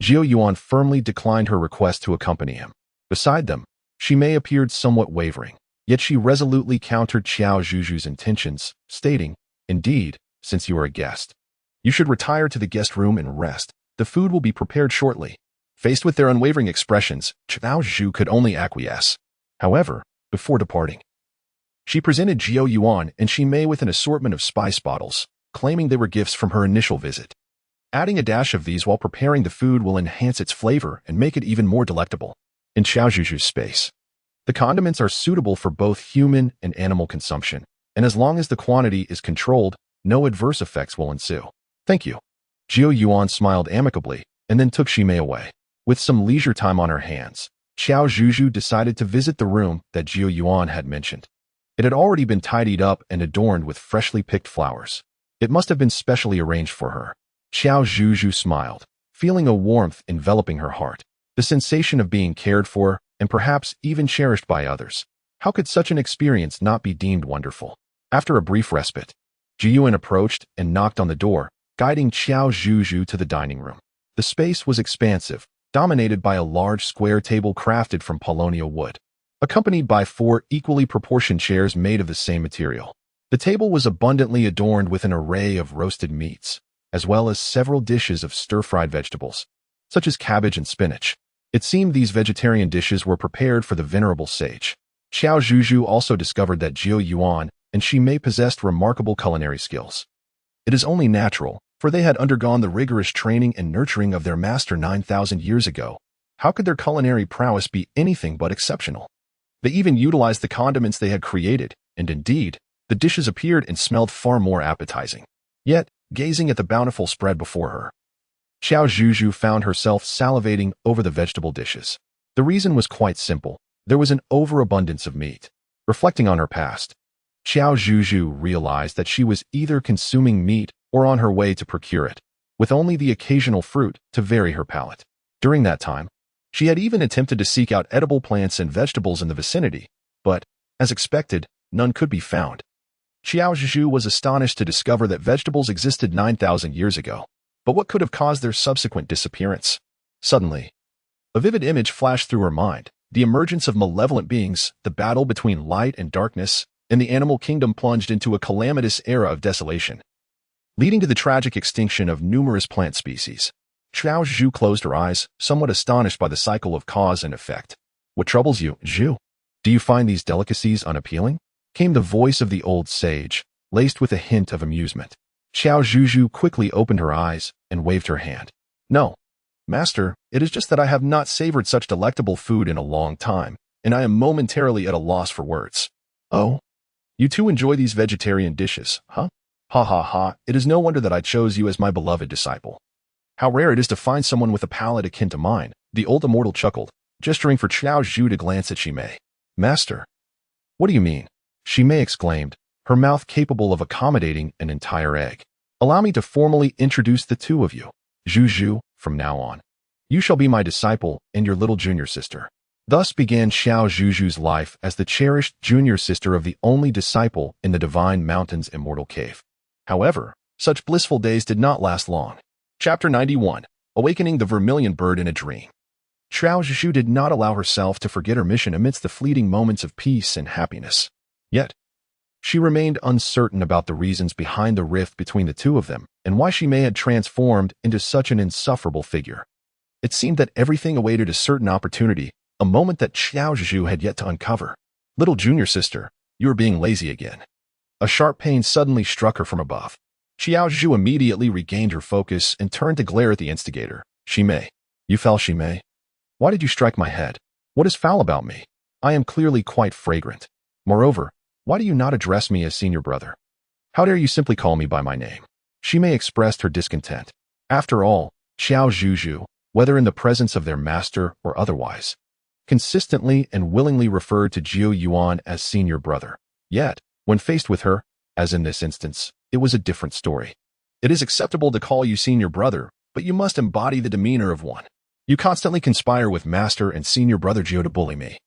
Zhou Yuan firmly declined her request to accompany him. Beside them, Xime appeared somewhat wavering, yet she resolutely countered Qiao Zhuzhu's intentions, stating, Indeed, since you are a guest, you should retire to the guest room and rest. The food will be prepared shortly. Faced with their unwavering expressions, Qiao Zhuzhu could only acquiesce. However, before departing, she presented Zhou Yuan and Xime with an assortment of spice bottles, claiming they were gifts from her initial visit. Adding a dash of these while preparing the food will enhance its flavor and make it even more delectable. In Qiao Zhuzhu's space, the condiments are suitable for both human and animal consumption, and as long as the quantity is controlled, no adverse effects will ensue. Thank you. Zhou Yuan smiled amicably and then took Xime away. With some leisure time on her hands, Qiao Zhuzhu decided to visit the room that Zhou Yuan had mentioned. It had already been tidied up and adorned with freshly picked flowers. It must have been specially arranged for her. Qiao Zhuzhu smiled, feeling a warmth enveloping her heart, the sensation of being cared for and perhaps even cherished by others. How could such an experience not be deemed wonderful? After a brief respite, Zhi Yuan approached and knocked on the door, guiding Qiao Zhuzhu to the dining room. The space was expansive, dominated by a large square table crafted from paulownia wood, accompanied by 4 equally proportioned chairs made of the same material. The table was abundantly adorned with an array of roasted meats, as well as several dishes of stir-fried vegetables, such as cabbage and spinach. It seemed these vegetarian dishes were prepared for the venerable sage. Qiao Zhuzhu also discovered that Zhou Yuan and Xime possessed remarkable culinary skills. It is only natural, for they had undergone the rigorous training and nurturing of their master 9,000 years ago. How could their culinary prowess be anything but exceptional? They even utilized the condiments they had created, and indeed, the dishes appeared and smelled far more appetizing. Yet, gazing at the bountiful spread before her, Qiao Zhuzhu found herself salivating over the vegetable dishes. The reason was quite simple. There was an overabundance of meat. Reflecting on her past, Qiao Zhuzhu realized that she was either consuming meat or on her way to procure it, with only the occasional fruit to vary her palate. During that time, she had even attempted to seek out edible plants and vegetables in the vicinity, but, as expected, none could be found. Qiao Zhuzhu was astonished to discover that vegetables existed 9,000 years ago. But what could have caused their subsequent disappearance? Suddenly, a vivid image flashed through her mind. The emergence of malevolent beings, the battle between light and darkness, and the animal kingdom plunged into a calamitous era of desolation, leading to the tragic extinction of numerous plant species. Qiao Zhuzhu closed her eyes, somewhat astonished by the cycle of cause and effect. What troubles you, Zhu? Do you find these delicacies unappealing? Came the voice of the old sage, laced with a hint of amusement. Qiao Zhuzhu quickly opened her eyes and waved her hand. No, master, it is just that I have not savored such delectable food in a long time, and I am momentarily at a loss for words. Oh? You too enjoy these vegetarian dishes, huh? Ha ha ha, it is no wonder that I chose you as my beloved disciple. How rare it is to find someone with a palate akin to mine, the old immortal chuckled, gesturing for Qiao Zhu to glance at Shimei. Master. What do you mean? Shimei exclaimed, her mouth capable of accommodating an entire egg. Allow me to formally introduce the two of you. Zhuzhu, from now on. You shall be my disciple and your little junior sister. Thus began Qiao Zhuzhu's life as the cherished junior sister of the only disciple in the Divine Mountain's immortal cave. However, such blissful days did not last long. Chapter 91. Awakening the Vermilion Bird in a Dream. Qiao Zhuzhu did not allow herself to forget her mission amidst the fleeting moments of peace and happiness. Yet, she remained uncertain about the reasons behind the rift between the two of them and why Shimei had transformed into such an insufferable figure. It seemed that everything awaited a certain opportunity, a moment that Qiao Zhuzhu had yet to uncover. Little junior sister, you are being lazy again. A sharp pain suddenly struck her from above. Qiao Zhuzhu immediately regained her focus and turned to glare at the instigator. Shimei. You fell, Shimei. Why did you strike my head? What is foul about me? I am clearly quite fragrant. Moreover, why do you not address me as senior brother? How dare you simply call me by my name? Shimei expressed her discontent. After all, Qiao Zhuzhu, whether in the presence of their master or otherwise, consistently and willingly referred to Jiu Yuan as senior brother. Yet, when faced with her, as in this instance, it was a different story. It is acceptable to call you senior brother, but you must embody the demeanor of one. You constantly conspire with master and senior brother Jiu to bully me,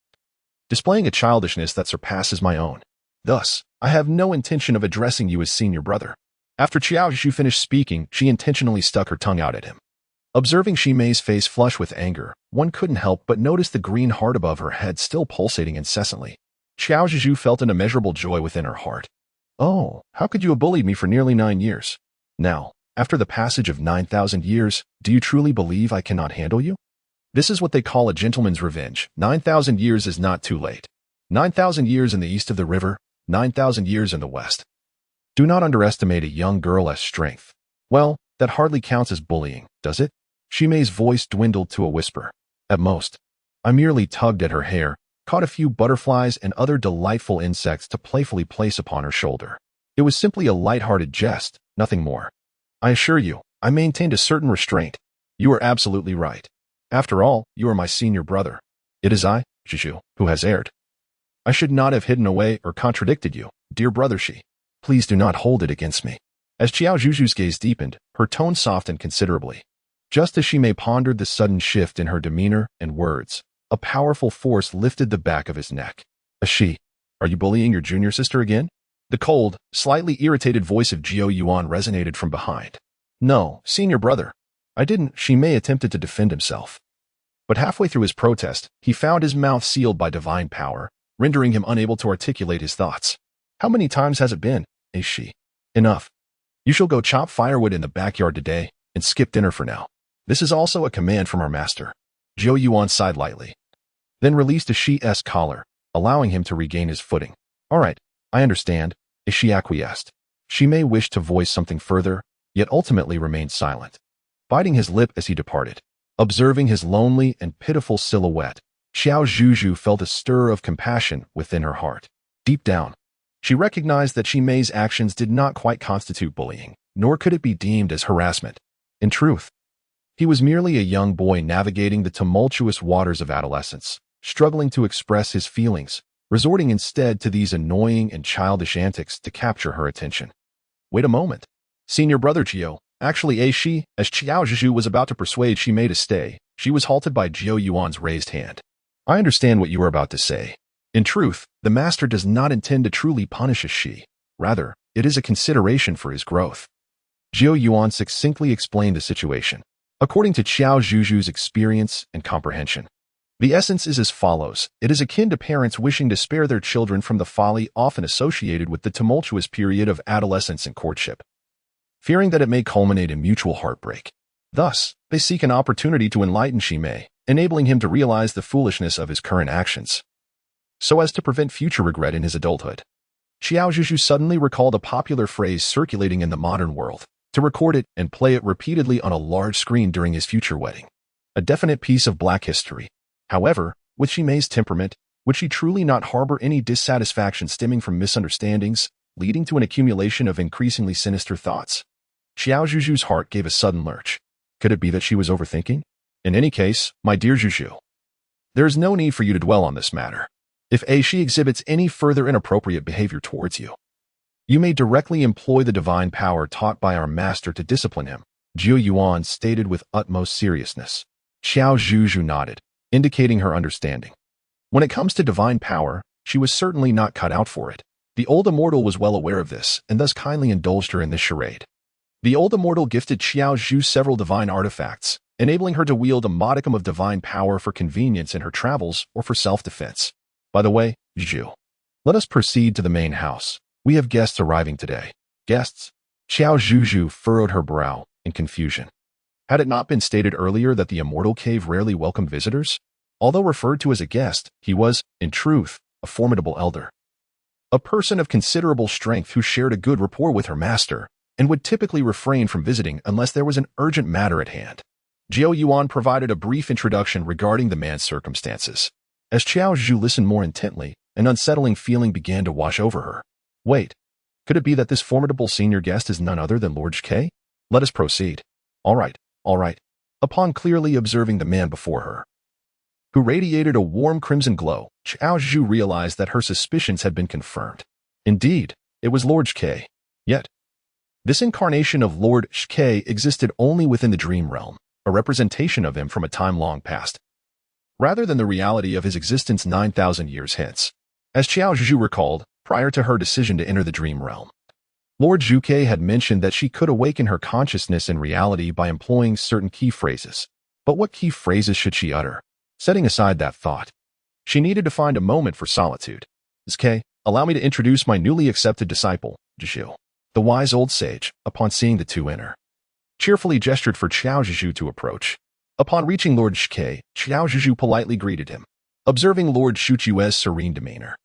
displaying a childishness that surpasses my own. Thus, I have no intention of addressing you as senior brother. After Qiao Zhuzhu finished speaking, she intentionally stuck her tongue out at him. Observing Shimei's face flush with anger, one couldn't help but notice the green heart above her head still pulsating incessantly. Qiao Zhuzhu felt an immeasurable joy within her heart. Oh, how could you have bullied me for nearly 9 years? Now, after the passage of 9,000 years, do you truly believe I cannot handle you? This is what they call a gentleman's revenge. 9,000 years is not too late. 9,000 years in the east of the river, 9,000 years in the west. Do not underestimate a young girl as strength. Well, that hardly counts as bullying, does it? Shimei's voice dwindled to a whisper. At most. I merely tugged at her hair, caught a few butterflies and other delightful insects to playfully place upon her shoulder. It was simply a light-hearted jest, nothing more. I assure you, I maintained a certain restraint. You are absolutely right. After all, you are my senior brother. It is I, Zhuzhu, who has erred. I should not have hidden away or contradicted you, dear brother Shi. Please do not hold it against me. As Qiao Zhuzhu's gaze deepened, her tone softened considerably. Just as Shimei pondered the sudden shift in her demeanor and words, a powerful force lifted the back of his neck. Shi, are you bullying your junior sister again? The cold, slightly irritated voice of Jiu Yuan resonated from behind. No, senior brother. I didn't. Shimei attempted to defend himself. But halfway through his protest, he found his mouth sealed by divine power, rendering him unable to articulate his thoughts. How many times has it been, Shi? Enough. You shall go chop firewood in the backyard today and skip dinner for now. This is also a command from our master. Jiu Yuan sighed lightly, then released a Shi's collar, allowing him to regain his footing. All right, I understand, Shi acquiesced. Shimei wished to voice something further, yet ultimately remained silent, biting his lip as he departed. Observing his lonely and pitiful silhouette, Qiao Zhuzhu felt a stir of compassion within her heart. Deep down, she recognized that Shimei's actions did not quite constitute bullying, nor could it be deemed as harassment. In truth, he was merely a young boy navigating the tumultuous waters of adolescence, struggling to express his feelings, resorting instead to these annoying and childish antics to capture her attention. Wait a moment. Senior brother Jiu, actually Shi, as Qiao Zhuzhu was about to persuade Shimei to stay, she was halted by Jiu Yuan's raised hand. I understand what you are about to say. In truth, the master does not intend to truly punish Shi. Rather, it is a consideration for his growth. Jiu Yuan succinctly explained the situation, according to Qiao Zhuzhu's experience and comprehension. The essence is as follows. It is akin to parents wishing to spare their children from the folly often associated with the tumultuous period of adolescence and courtship, fearing that it may culminate in mutual heartbreak. Thus, they seek an opportunity to enlighten Shimei, enabling him to realize the foolishness of his current actions. so as to prevent future regret in his adulthood. Qiao Zhuzhu suddenly recalled a popular phrase circulating in the modern world, to record it and play it repeatedly on a large screen during his future wedding. A definite piece of black history. However, with Xime's temperament, would she truly not harbor any dissatisfaction stemming from misunderstandings, leading to an accumulation of increasingly sinister thoughts? Qiao Zhuzhu's heart gave a sudden lurch. Could it be that she was overthinking? In any case, my dear Zhuzhu, there is no need for you to dwell on this matter. If she exhibits any further inappropriate behavior towards you, you may directly employ the divine power taught by our master to discipline him, Jiu Yuan stated with utmost seriousness. Qiao Zhuzhu nodded, indicating her understanding. When it comes to divine power, she was certainly not cut out for it. The old immortal was well aware of this, and thus kindly indulged her in this charade. The old immortal gifted Qiao Zhuzhu several divine artifacts, enabling her to wield a modicum of divine power for convenience in her travels or for self-defense. By the way, Zhuzhu, let us proceed to the main house. We have guests arriving today. Guests? Qiao Zhuzhu furrowed her brow in confusion. Had it not been stated earlier that the immortal cave rarely welcomed visitors? Although referred to as a guest, he was, in truth, a formidable elder. A person of considerable strength who shared a good rapport with her master, and would typically refrain from visiting unless there was an urgent matter at hand. Jiu Yuan provided a brief introduction regarding the man's circumstances. As Qiao Zhuzhu listened more intently, an unsettling feeling began to wash over her. Wait, could it be that this formidable senior guest is none other than Lord Qiao? Let us proceed. All right. Upon clearly observing the man before her, who radiated a warm crimson glow, Qiao Zhuzhu realized that her suspicions had been confirmed. Indeed, it was Lord Qiao. Yet, this incarnation of Lord Qiao existed only within the dream realm, a representation of him from a time long past, rather than the reality of his existence 9,000 years hence. As Qiao Zhuzhu recalled, prior to her decision to enter the dream realm, Lord Zhuke had mentioned that she could awaken her consciousness in reality by employing certain key phrases. But what key phrases should she utter? Setting aside that thought, she needed to find a moment for solitude. Zhuke, allow me to introduce my newly accepted disciple, Zhuzhu. The wise old sage, upon seeing the two enter, cheerfully gestured for Qiao Zhuzhu to approach. Upon reaching Lord Qiao, Qiao Zhuzhu politely greeted him, observing Lord Zhuchu's serene demeanor.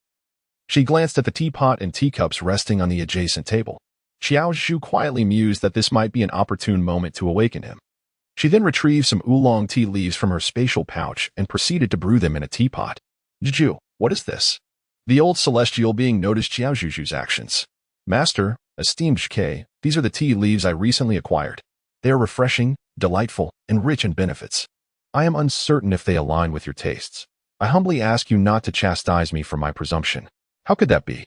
She glanced at the teapot and teacups resting on the adjacent table. Qiao Zhuzhu quietly mused that this might be an opportune moment to awaken him. She then retrieved some oolong tea leaves from her spatial pouch and proceeded to brew them in a teapot. Zhuzhu, what is this? The old celestial being noticed Qiao Zhuzhu's actions. Master, esteemed Zhuke, these are the tea leaves I recently acquired. They are refreshing, delightful, and rich in benefits. I am uncertain if they align with your tastes. I humbly ask you not to chastise me for my presumption. How could that be?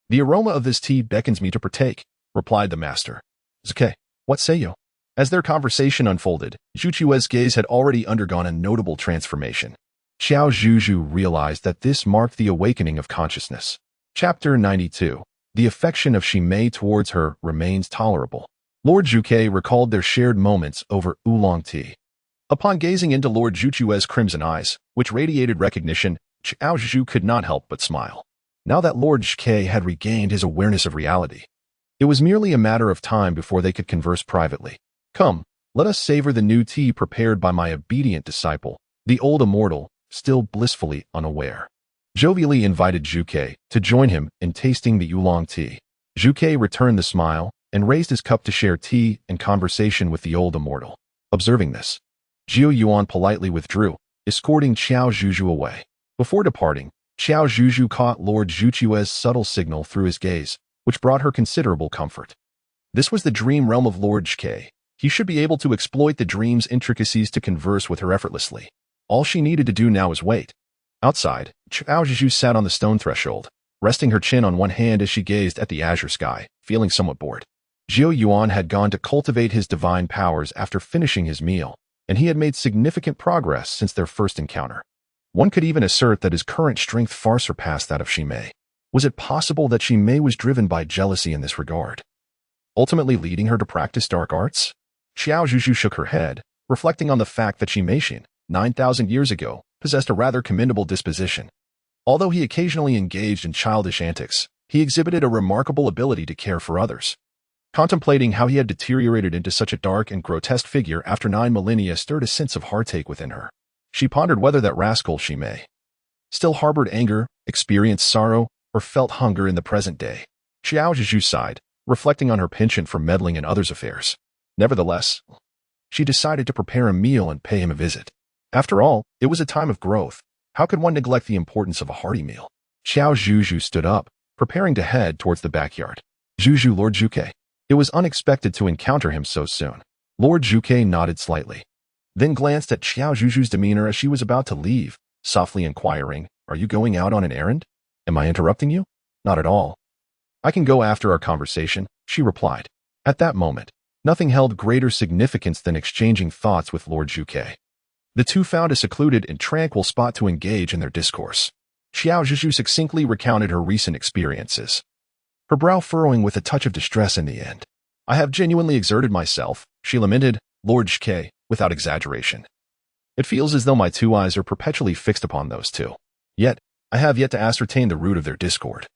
The aroma of this tea beckons me to partake, replied the master. Zhuke, what say you? As their conversation unfolded, Zhuchu's gaze had already undergone a notable transformation. Qiao Zhuzhu realized that this marked the awakening of consciousness. Chapter 92. The affection of Ximei towards her remains tolerable. Lord Zhuke recalled their shared moments over oolong tea. Upon gazing into Lord Zhuchu's crimson eyes, which radiated recognition, Qiao Zhuzhu could not help but smile. Now that Lord Zhuke had regained his awareness of reality, it was merely a matter of time before they could converse privately. Come, let us savor the new tea prepared by my obedient disciple, the old immortal, still blissfully unaware. Jovially invited Zhuke to join him in tasting the oolong tea. Zhuke returned the smile and raised his cup to share tea and conversation with the old immortal. Observing this, Jiu Yuan politely withdrew, escorting Qiao Zhuzhu away. Before departing, Qiao Zhuzhu caught Lord Zhuchu's subtle signal through his gaze, which brought her considerable comfort. This was the dream realm of Lord Zhuke. He should be able to exploit the dream's intricacies to converse with her effortlessly. All she needed to do now was wait. Outside, Qiao Zhuzhu sat on the stone threshold, resting her chin on one hand as she gazed at the azure sky, feeling somewhat bored. Jiu Yuan had gone to cultivate his divine powers after finishing his meal, and he had made significant progress since their first encounter. One could even assert that his current strength far surpassed that of Ximei. Was it possible that Ximei was driven by jealousy in this regard, ultimately leading her to practice dark arts? Qiao Zhuzhu shook her head, reflecting on the fact that Ximei, 9,000 years ago, possessed a rather commendable disposition. Although he occasionally engaged in childish antics, he exhibited a remarkable ability to care for others. Contemplating how he had deteriorated into such a dark and grotesque figure after 9 millennia stirred a sense of heartache within her. She pondered whether that rascal Ximei still harbored anger experienced sorrow, or felt hunger in the present day. Qiao Zhuzhu sighed, reflecting on her penchant for meddling in others' affairs. Nevertheless, she decided to prepare a meal and pay him a visit. After all, it was a time of growth. How could one neglect the importance of a hearty meal? Qiao Zhuzhu stood up, preparing to head towards the backyard. Zhuzhu, Lord Zhuke. It was unexpected to encounter him so soon. Lord Zhuke nodded slightly, then glanced at Qiao Zhuzhu's demeanor as she was about to leave, softly inquiring, "Are you going out on an errand? Am I interrupting you?" "Not at all. I can go after our conversation," she replied. At that moment, nothing held greater significance than exchanging thoughts with Lord Zhuke. The two found a secluded and tranquil spot to engage in their discourse. Qiao Zhuzhu succinctly recounted her recent experiences, her brow furrowing with a touch of distress in the end. "I have genuinely exerted myself," she lamented, Lord Zhuke, without exaggeration. "It feels as though my two eyes are perpetually fixed upon those two. Yet, I have yet to ascertain the root of their discord,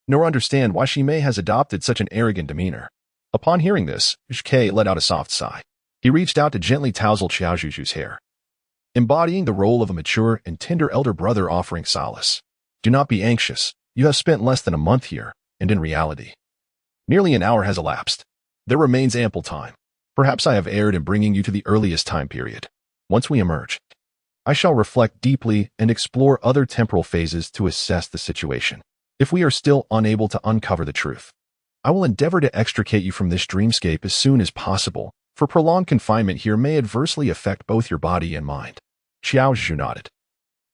nor understand why Shimei has adopted such an arrogant demeanor." Upon hearing this, Zhuke let out a soft sigh. He reached out to gently touzle Qiao Zhuzhu's hair, embodying the role of a mature and tender elder brother offering solace. "Do not be anxious. You have spent less than a month here, and in reality, nearly an hour has elapsed. There remains ample time. Perhaps I have erred in bringing you to the earliest time period. Once we emerge, I shall reflect deeply and explore other temporal phases to assess the situation. If we are still unable to uncover the truth, I will endeavor to extricate you from this dreamscape as soon as possible, for prolonged confinement here may adversely affect both your body and mind." Qiao Zhuzhu nodded,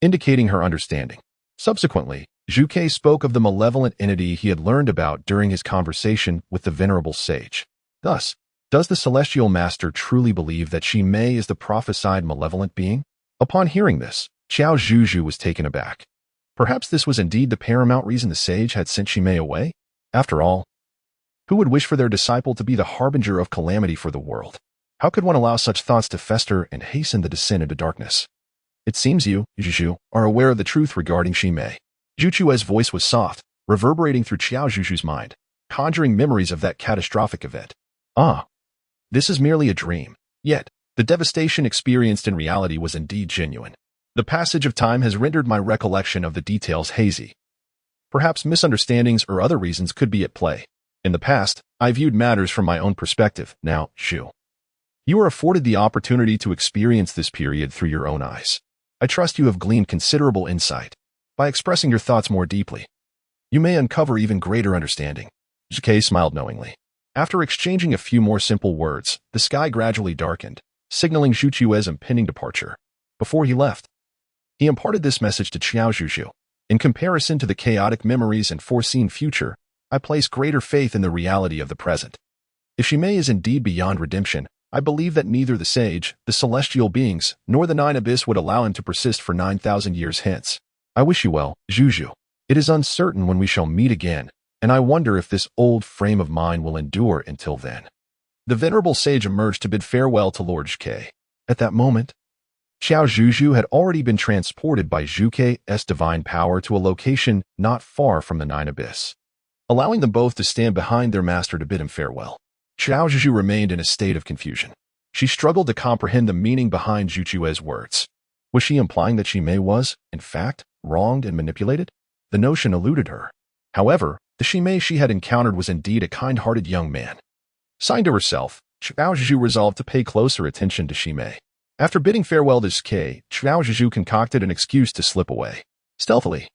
indicating her understanding. Subsequently, Zhuke spoke of the malevolent entity he had learned about during his conversation with the venerable sage. Thus, does the celestial master truly believe that Shimei is the prophesied malevolent being? Upon hearing this, Qiao Zhuzhu was taken aback. Perhaps this was indeed the paramount reason the sage had sent Shimei away? After all, who would wish for their disciple to be the harbinger of calamity for the world? How could one allow such thoughts to fester and hasten the descent into darkness? "It seems you, Zhuzhu, are aware of the truth regarding Shimei." Zhuchue's voice was soft, reverberating through Qiao Zhuzhu's mind, conjuring memories of that catastrophic event. "Ah, this is merely a dream." Yet, the devastation experienced in reality was indeed genuine. The passage of time has rendered my recollection of the details hazy. Perhaps misunderstandings or other reasons could be at play. In the past, I viewed matters from my own perspective. Now, Zhu, you are afforded the opportunity to experience this period through your own eyes. I trust you have gleaned considerable insight. By expressing your thoughts more deeply, you may uncover even greater understanding. Zhuke smiled knowingly. After exchanging a few more simple words, the sky gradually darkened, signaling Zhuchue's impending departure. Before he left, he imparted this message to Qiao Zhuzhu. "In comparison to the chaotic memories and foreseen future, I place greater faith in the reality of the present. If Shimei is indeed beyond redemption, I believe that neither the sage, the celestial beings, nor the nine abyss would allow him to persist for 9,000 years hence. I wish you well, Zhuzhu. It is uncertain when we shall meet again, and I wonder if this old frame of mine will endure until then." The venerable sage emerged to bid farewell to Lord Zhuke. At that moment, Qiao Zhuzhu had already been transported by Zhuke's divine power to a location not far from the Nine Abyss, allowing them both to stand behind their master to bid him farewell. Qiao Zhuzhu remained in a state of confusion. She struggled to comprehend the meaning behind Zhuchue's words. Was she implying that Shimei was, in fact, wronged and manipulated? The notion eluded her. However, the Shimei she had encountered was indeed a kind-hearted young man. Signed to herself, Qiao Zhuzhu resolved to pay closer attention to Shimei. After bidding farewell to Zhuke, Qiao Zhuzhu concocted an excuse to slip away. Stealthily,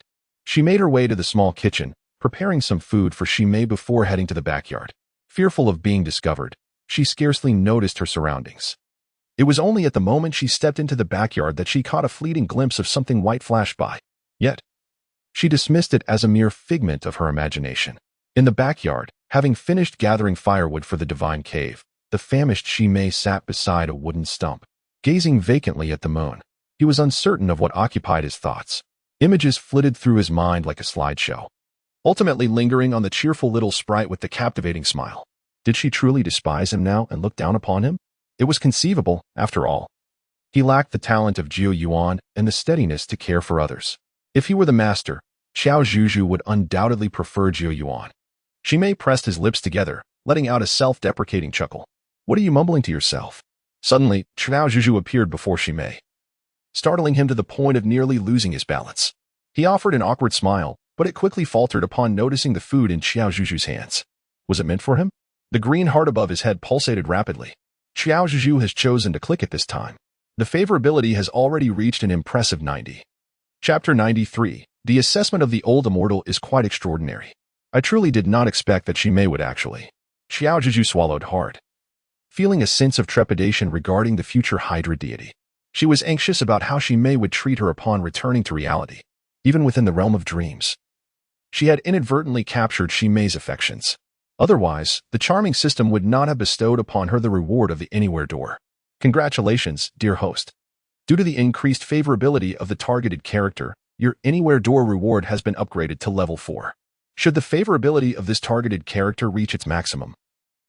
she made her way to the small kitchen, preparing some food for Shimei before heading to the backyard. Fearful of being discovered, she scarcely noticed her surroundings. It was only at the moment she stepped into the backyard that she caught a fleeting glimpse of something white flash by. Yet, she dismissed it as a mere figment of her imagination. In the backyard, having finished gathering firewood for the divine cave, the famished Shimei sat beside a wooden stump, gazing vacantly at the moon. He was uncertain of what occupied his thoughts. Images flitted through his mind like a slideshow, ultimately lingering on the cheerful little sprite with the captivating smile. Did she truly despise him now and look down upon him? It was conceivable, after all. He lacked the talent of Jiu Yuan and the steadiness to care for others. If he were the master, Qiao Zhuzhu would undoubtedly prefer Jiu Yuan. Shimei pressed his lips together, letting out a self-deprecating chuckle. "What are you mumbling to yourself?" Suddenly, Qiao Zhuzhu appeared before Shimei, startling him to the point of nearly losing his balance. He offered an awkward smile, but it quickly faltered upon noticing the food in Qiao Zhuzhu's hands. Was it meant for him? The green heart above his head pulsated rapidly. Qiao Zhuzhu has chosen to click at this time. The favorability has already reached an impressive 90. Chapter 93. The assessment of the old immortal is quite extraordinary. I truly did not expect that Shimei would actually. Qiao Zhuzhu swallowed hard, feeling a sense of trepidation regarding the future Hydra deity. She was anxious about how Shimei would treat her upon returning to reality, even within the realm of dreams. She had inadvertently captured Shimei's affections. Otherwise, the charming system would not have bestowed upon her the reward of the Anywhere door. Congratulations, dear host. Due to the increased favorability of the targeted character, your Anywhere door reward has been upgraded to level 4. Should the favorability of this targeted character reach its maximum,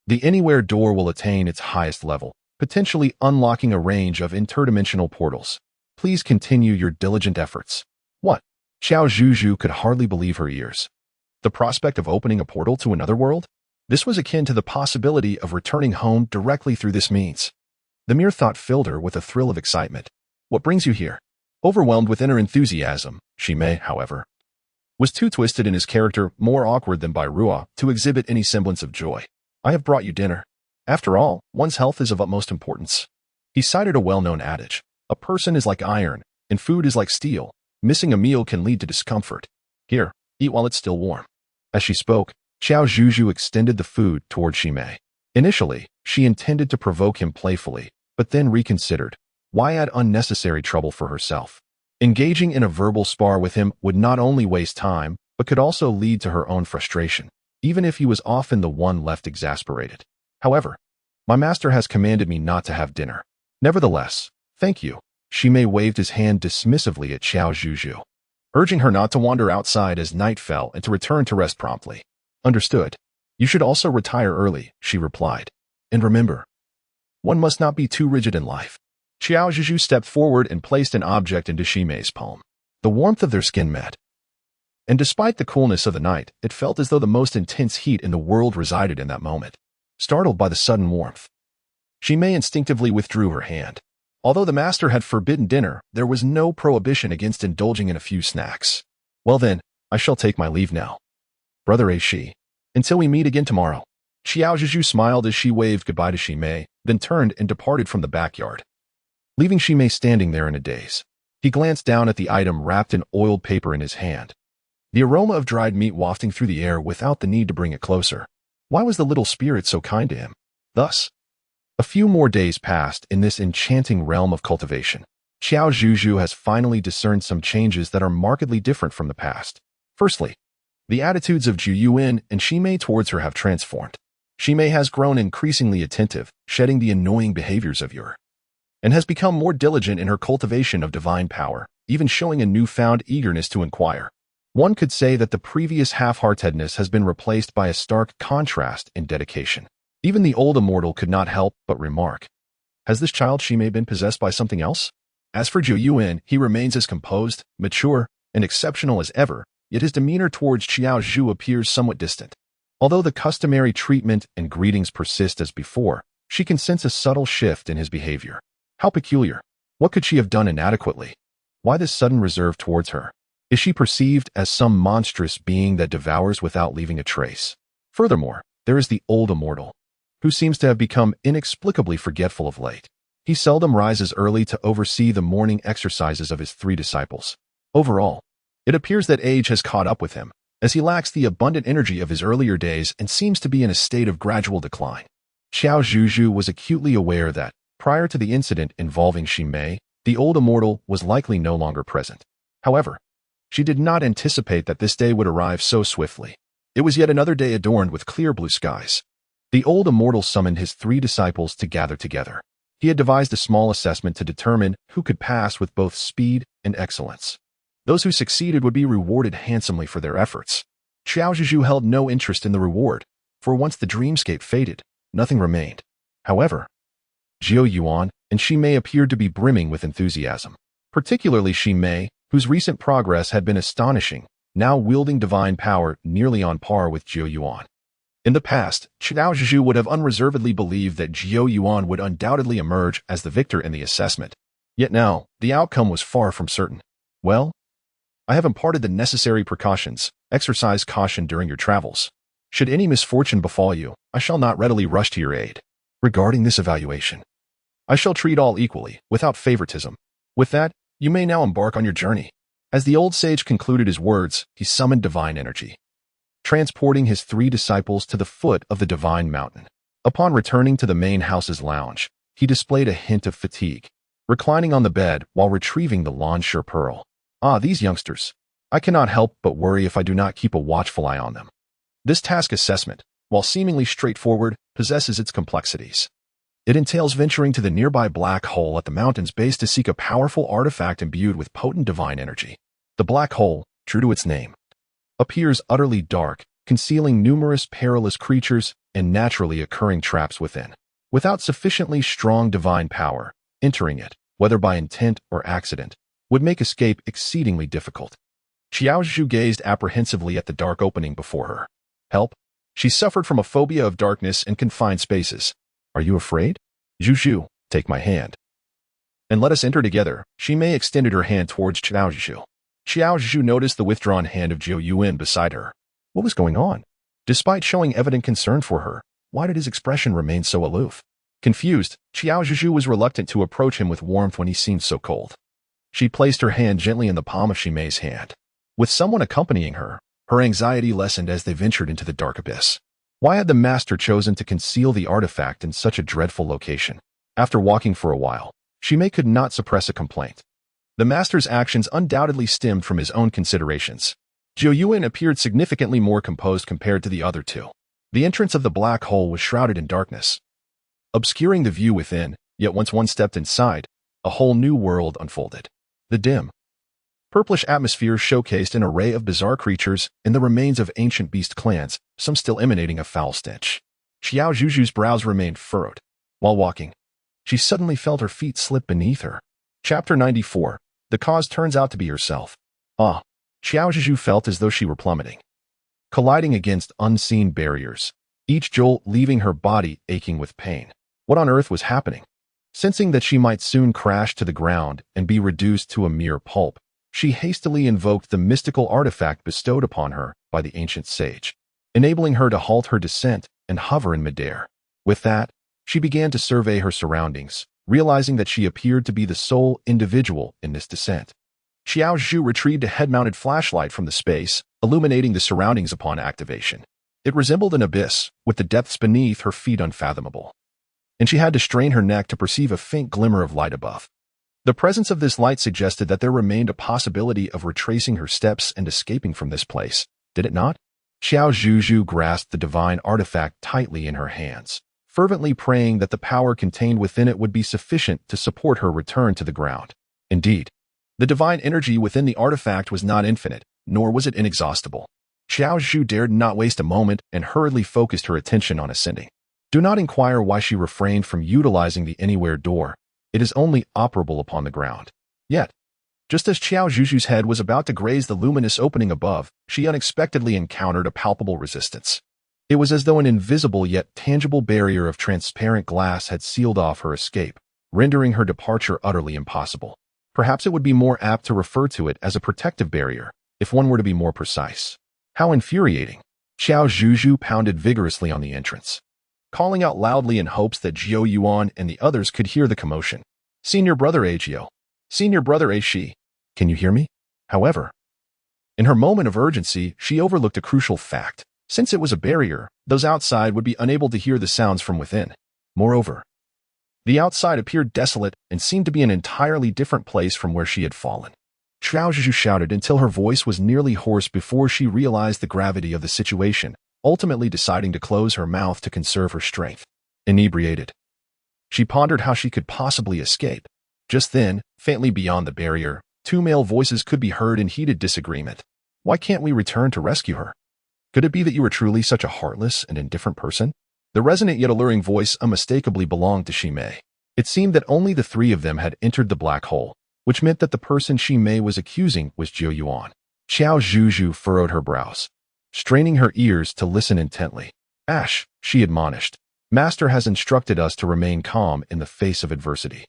the Anywhere door will attain its highest level, potentially unlocking a range of interdimensional portals. Please continue your diligent efforts. What? Qiao Zhuzhu could hardly believe her ears. The prospect of opening a portal to another world? This was akin to the possibility of returning home directly through this means. The mere thought filled her with a thrill of excitement. What brings you here? Overwhelmed with inner enthusiasm, Shimei, however, was too twisted in his character, more awkward than by Ruah, to exhibit any semblance of joy. I have brought you dinner. After all, one's health is of utmost importance. He cited a well-known adage. A person is like iron, and food is like steel. Missing a meal can lead to discomfort. Here, eat while it's still warm. As she spoke, Qiao Zhuzhu extended the food toward Shimei. Initially, she intended to provoke him playfully, but then reconsidered. Why add unnecessary trouble for herself? Engaging in a verbal spar with him would not only waste time, but could also lead to her own frustration, even if he was often the one left exasperated. However, my master has commanded me not to have dinner. Nevertheless, thank you. Shimei waved his hand dismissively at Qiao Zhuzhu, urging her not to wander outside as night fell and to return to rest promptly. Understood. You should also retire early, she replied. And remember, one must not be too rigid in life. Qiao Zhuzhu stepped forward and placed an object into Shimei's palm. The warmth of their skin met. And despite the coolness of the night, it felt as though the most intense heat in the world resided in that moment. Startled by the sudden warmth, Shimei instinctively withdrew her hand. Although the master had forbidden dinner, there was no prohibition against indulging in a few snacks. Well then, I shall take my leave now. Brother Aishi. Until we meet again tomorrow. Qiao Zhuzhu smiled as she waved goodbye to Shimei, then turned and departed from the backyard, leaving Shimei standing there in a daze. He glanced down at the item wrapped in oiled paper in his hand, the aroma of dried meat wafting through the air without the need to bring it closer. Why was the little spirit so kind to him? Thus, a few more days passed in this enchanting realm of cultivation. Qiao Zhuzhu has finally discerned some changes that are markedly different from the past. Firstly, the attitudes of Zhu Yuan and Shimei towards her have transformed. Shimei has grown increasingly attentive, shedding the annoying behaviors of Ur, and has become more diligent in her cultivation of divine power, even showing a newfound eagerness to inquire. One could say that the previous half-heartedness has been replaced by a stark contrast in dedication. Even the old immortal could not help but remark, has this child Shimei been possessed by something else? As for Zhu Yuan, he remains as composed, mature, and exceptional as ever, yet his demeanor towards Qiao Zhuzhu appears somewhat distant. Although the customary treatment and greetings persist as before, she can sense a subtle shift in his behavior. How peculiar. What could she have done inadequately? Why this sudden reserve towards her? Is she perceived as some monstrous being that devours without leaving a trace? Furthermore, there is the old immortal, who seems to have become inexplicably forgetful of late. He seldom rises early to oversee the morning exercises of his 3 disciples. Overall, it appears that age has caught up with him, as he lacks the abundant energy of his earlier days and seems to be in a state of gradual decline. Qiao Zhuzhu was acutely aware that, prior to the incident involving Shimei, the old immortal was likely no longer present. However, she did not anticipate that this day would arrive so swiftly. It was yet another day adorned with clear blue skies. The old immortal summoned his 3 disciples to gather together. He had devised a small assessment to determine who could pass with both speed and excellence. Those who succeeded would be rewarded handsomely for their efforts. Qiao Zhuzhu held no interest in the reward, for once the dreamscape faded, nothing remained. However, Zhou Yuan and Shimei appeared to be brimming with enthusiasm. Particularly Shimei, whose recent progress had been astonishing, now wielding divine power nearly on par with Zhou Yuan. In the past, Qiao Zhuzhu would have unreservedly believed that Zhou Yuan would undoubtedly emerge as the victor in the assessment. Yet now, the outcome was far from certain. Well, I have imparted the necessary precautions. Exercise caution during your travels. Should any misfortune befall you, I shall not readily rush to your aid. Regarding this evaluation, I shall treat all equally, without favoritism. With that, you may now embark on your journey." As the old sage concluded his words, he summoned divine energy, transporting his 3 disciples to the foot of the divine mountain. Upon returning to the main house's lounge, he displayed a hint of fatigue, reclining on the bed while retrieving the Longshore pearl. "Ah, these youngsters. I cannot help but worry if I do not keep a watchful eye on them." This task assessment, while seemingly straightforward, possesses its complexities. It entails venturing to the nearby black hole at the mountain's base to seek a powerful artifact imbued with potent divine energy. The black hole, true to its name, appears utterly dark, concealing numerous perilous creatures and naturally occurring traps within. Without sufficiently strong divine power, entering it, whether by intent or accident, would make escape exceedingly difficult. Qiao Zhuzhu gazed apprehensively at the dark opening before her. "Help?" She suffered from a phobia of darkness and confined spaces. "Are you afraid?" "Zhuzhu, take my hand, and let us enter together." She Mei extended her hand towards Qiao Zhuzhu. Qiao Zhuzhu noticed the withdrawn hand of Zhou Yuan beside her. What was going on? Despite showing evident concern for her, why did his expression remain so aloof? Confused, Qiao Zhuzhu was reluctant to approach him with warmth when he seemed so cold. She placed her hand gently in the palm of Mei's hand. With someone accompanying her, her anxiety lessened as they ventured into the dark abyss. Why had the master chosen to conceal the artifact in such a dreadful location? After walking for a while, Mei could not suppress a complaint. The master's actions undoubtedly stemmed from his own considerations. Zhou Yuan appeared significantly more composed compared to the other two. The entrance of the black hole was shrouded in darkness, obscuring the view within, yet once one stepped inside, a whole new world unfolded. The dim, purplish atmosphere showcased an array of bizarre creatures and the remains of ancient beast clans, some still emanating a foul stench. Qiao Zhuzhu's brows remained furrowed. While walking, she suddenly felt her feet slip beneath her. Chapter 94. The cause turns out to be herself. Ah, Qiao Zhuzhu felt as though she were plummeting, colliding against unseen barriers, each jolt leaving her body aching with pain. What on earth was happening? Sensing that she might soon crash to the ground and be reduced to a mere pulp, she hastily invoked the mystical artifact bestowed upon her by the ancient sage, enabling her to halt her descent and hover in midair. With that, she began to survey her surroundings, realizing that she appeared to be the sole individual in this descent. Qiao Zhuzhu retrieved a head-mounted flashlight from the space, illuminating the surroundings upon activation. It resembled an abyss, with the depths beneath her feet unfathomable, and she had to strain her neck to perceive a faint glimmer of light above. The presence of this light suggested that there remained a possibility of retracing her steps and escaping from this place, did it not? Qiao Zhuzhu grasped the divine artifact tightly in her hands, fervently praying that the power contained within it would be sufficient to support her return to the ground. Indeed, the divine energy within the artifact was not infinite, nor was it inexhaustible. Qiao Zhuzhu dared not waste a moment and hurriedly focused her attention on ascending. Do not inquire why she refrained from utilizing the anywhere door. It is only operable upon the ground. Yet, just as Qiao Zhuzhu's head was about to graze the luminous opening above, she unexpectedly encountered a palpable resistance. It was as though an invisible yet tangible barrier of transparent glass had sealed off her escape, rendering her departure utterly impossible. Perhaps it would be more apt to refer to it as a protective barrier, if one were to be more precise. How infuriating! Qiao Zhuzhu pounded vigorously on the entrance, calling out loudly in hopes that Zhou Yuan and the others could hear the commotion. "Senior brother Zhou. Senior brother Shi. Can you hear me?" However, in her moment of urgency, she overlooked a crucial fact. Since it was a barrier, those outside would be unable to hear the sounds from within. Moreover, the outside appeared desolate and seemed to be an entirely different place from where she had fallen. Qiao Zhuzhu shouted until her voice was nearly hoarse before she realized the gravity of the situation, ultimately deciding to close her mouth to conserve her strength. Inebriated, she pondered how she could possibly escape. Just then, faintly beyond the barrier, 2 male voices could be heard in heated disagreement. "Why can't we return to rescue her? Could it be that you are truly such a heartless and indifferent person?" The resonant yet alluring voice unmistakably belonged to Mei. It seemed that only the 3 of them had entered the black hole, which meant that the person Mei was accusing was Zhou Yuan. Qiao Zhuzhu furrowed her brows, straining her ears to listen intently. "Ash," she admonished, "Master has instructed us to remain calm in the face of adversity.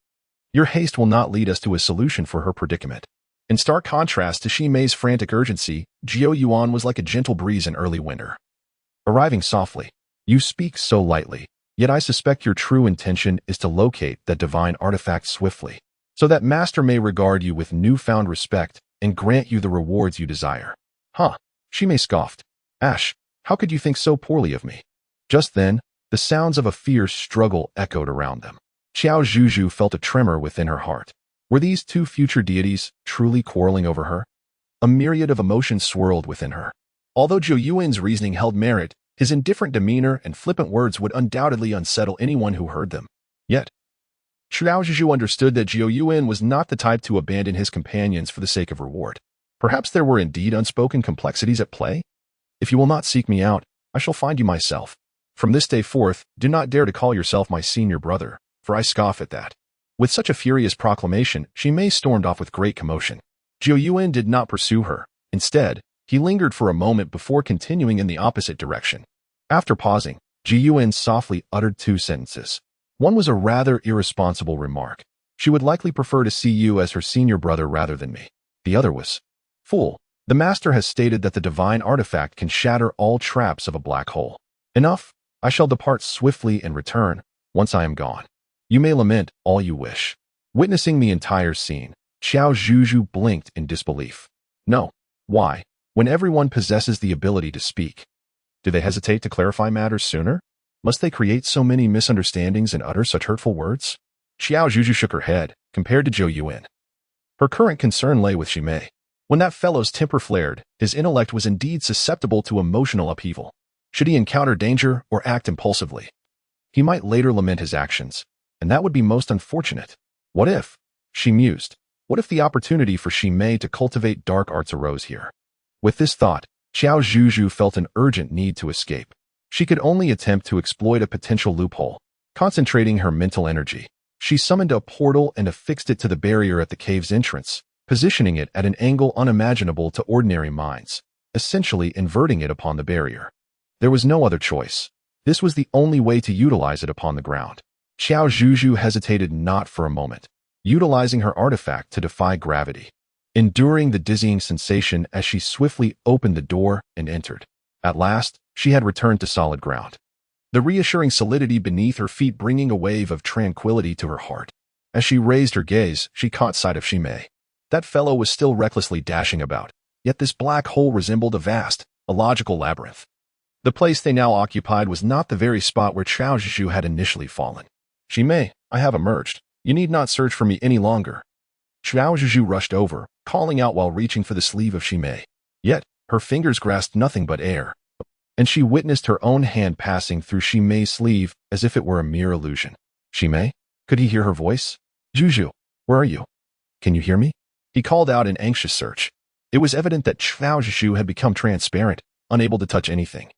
Your haste will not lead us to a solution for her predicament." In stark contrast to Xi Mei's frantic urgency, Jiao Yuan was like a gentle breeze in early winter. Arriving softly, you speak so lightly, yet I suspect your true intention is to locate that divine artifact swiftly, so that Master may regard you with newfound respect and grant you the rewards you desire. Huh, Xi Mei scoffed. Ash, how could you think so poorly of me? Just then, the sounds of a fierce struggle echoed around them. Qiao Zhuzhu felt a tremor within her heart. Were these two future deities truly quarreling over her? A myriad of emotions swirled within her. Although Zhou Yuan's reasoning held merit, his indifferent demeanor and flippant words would undoubtedly unsettle anyone who heard them. Yet, Qiao Zhuzhu understood that Zhou Yuan was not the type to abandon his companions for the sake of reward. Perhaps there were indeed unspoken complexities at play? If you will not seek me out, I shall find you myself. From this day forth, do not dare to call yourself my senior brother, for I scoff at that. With such a furious proclamation, Xi Mei stormed off with great commotion. Zhou Yuan did not pursue her. Instead, he lingered for a moment before continuing in the opposite direction. After pausing, Zhou Yuan softly uttered two sentences. One was a rather irresponsible remark. She would likely prefer to see you as her senior brother rather than me. The other was, fool, the master has stated that the divine artifact can shatter all traps of a black hole. Enough, I shall depart swiftly and return, once I am gone. You may lament all you wish. Witnessing the entire scene, Qiao Zhuzhu blinked in disbelief. No. Why, when everyone possesses the ability to speak? Do they hesitate to clarify matters sooner? Must they create so many misunderstandings and utter such hurtful words? Qiao Zhuzhu shook her head, compared to Zhou Yuan. Her current concern lay with Xi Mei. When that fellow's temper flared, his intellect was indeed susceptible to emotional upheaval. Should he encounter danger or act impulsively? He might later lament his actions, and that would be most unfortunate. What if, she mused, what if the opportunity for Xi Mei to cultivate dark arts arose here? With this thought, Qiao Zhuzhu felt an urgent need to escape. She could only attempt to exploit a potential loophole. Concentrating her mental energy, she summoned a portal and affixed it to the barrier at the cave's entrance, positioning it at an angle unimaginable to ordinary minds, essentially inverting it upon the barrier. There was no other choice. This was the only way to utilize it upon the ground. Qiao Zhuzhu hesitated not for a moment, utilizing her artifact to defy gravity, enduring the dizzying sensation as she swiftly opened the door and entered. At last, she had returned to solid ground, the reassuring solidity beneath her feet bringing a wave of tranquility to her heart. As she raised her gaze, she caught sight of Xi Mei. That fellow was still recklessly dashing about, yet this black hole resembled a vast, illogical labyrinth. The place they now occupied was not the very spot where Qiao Zhuzhu had initially fallen. Xi Mei, I have emerged. You need not search for me any longer. Qiao Zhuzhu rushed over, calling out while reaching for the sleeve of Xi Mei. Yet, her fingers grasped nothing but air, and she witnessed her own hand passing through Xi Mei's sleeve as if it were a mere illusion. Xi Mei? Could he hear her voice? Zhuzhu, where are you? Can you hear me? He called out in anxious search. It was evident that Qiao Zhuzhu had become transparent, unable to touch anything,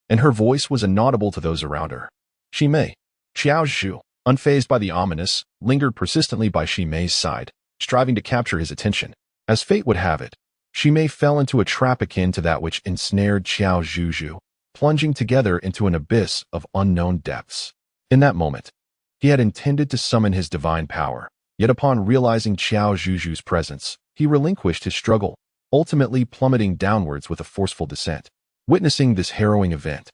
and her voice was inaudible to those around her. Xi Mei. Qiao Zhuzhu, unfazed by the ominous, lingered persistently by Xi Mei's side, striving to capture his attention. As fate would have it, Xi Mei fell into a trap akin to that which ensnared Qiao Zhuzhu, plunging together into an abyss of unknown depths. In that moment, he had intended to summon his divine power, yet upon realizing Qiao Zhuzhu's presence, he relinquished his struggle, ultimately plummeting downwards with a forceful descent. Witnessing this harrowing event,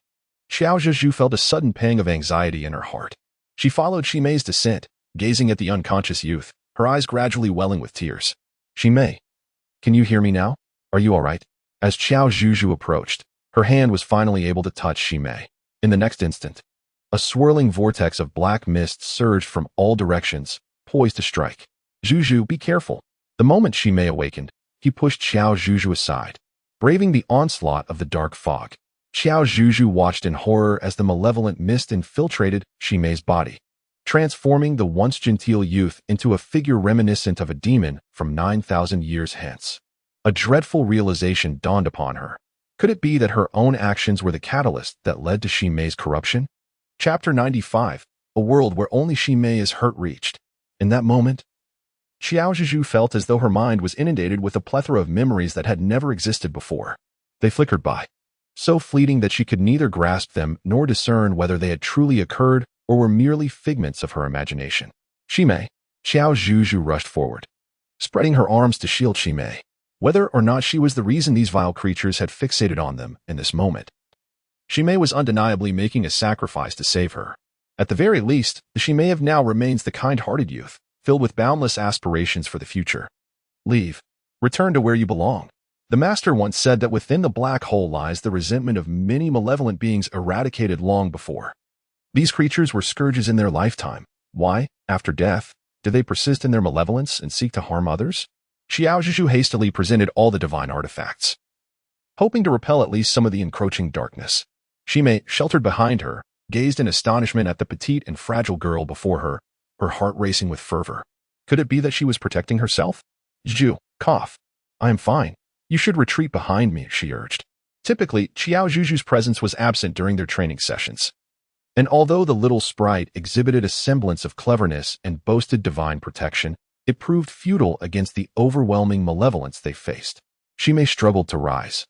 Qiao Zhuzhu felt a sudden pang of anxiety in her heart. She followed Xi Mei's descent, gazing at the unconscious youth, her eyes gradually welling with tears. Xi Mei, can you hear me now? Are you all right? As Qiao Zhuzhu approached, her hand was finally able to touch Xi Mei. In the next instant, a swirling vortex of black mist surged from all directions, poised to strike. Zhuzhu, be careful. The moment Xi Mei awakened, he pushed Qiao Zhuzhu aside, braving the onslaught of the dark fog. Qiao Zhuzhu watched in horror as the malevolent mist infiltrated Xi Mei's body, transforming the once genteel youth into a figure reminiscent of a demon from 9,000 years hence. A dreadful realization dawned upon her. Could it be that her own actions were the catalyst that led to Xi Mei's corruption? Chapter 95, a world where only Xi Mei's hurt reached. In that moment, Qiao Zhuzhu felt as though her mind was inundated with a plethora of memories that had never existed before. They flickered by, so fleeting that she could neither grasp them nor discern whether they had truly occurred or were merely figments of her imagination. Xi Mei. Qiao Zhuzhu rushed forward, spreading her arms to shield Shimei, whether or not she was the reason these vile creatures had fixated on them in this moment. Shimei was undeniably making a sacrifice to save her. At the very least, the Shimei of now remains the kind-hearted youth, filled with boundless aspirations for the future. Leave. Return to where you belong. The master once said that within the black hole lies the resentment of many malevolent beings eradicated long before. These creatures were scourges in their lifetime. Why, after death, do they persist in their malevolence and seek to harm others? Qiao Zhuzhu hastily presented all the divine artifacts, hoping to repel at least some of the encroaching darkness. Shimei, sheltered behind her, gazed in astonishment at the petite and fragile girl before her, her heart racing with fervor. Could it be that she was protecting herself? Zhu, cough. I am fine. You should retreat behind me, she urged. Typically, Qiao Zhuzhu's presence was absent during their training sessions. And although the little sprite exhibited a semblance of cleverness and boasted divine protection, it proved futile against the overwhelming malevolence they faced. Shimei struggled to rise,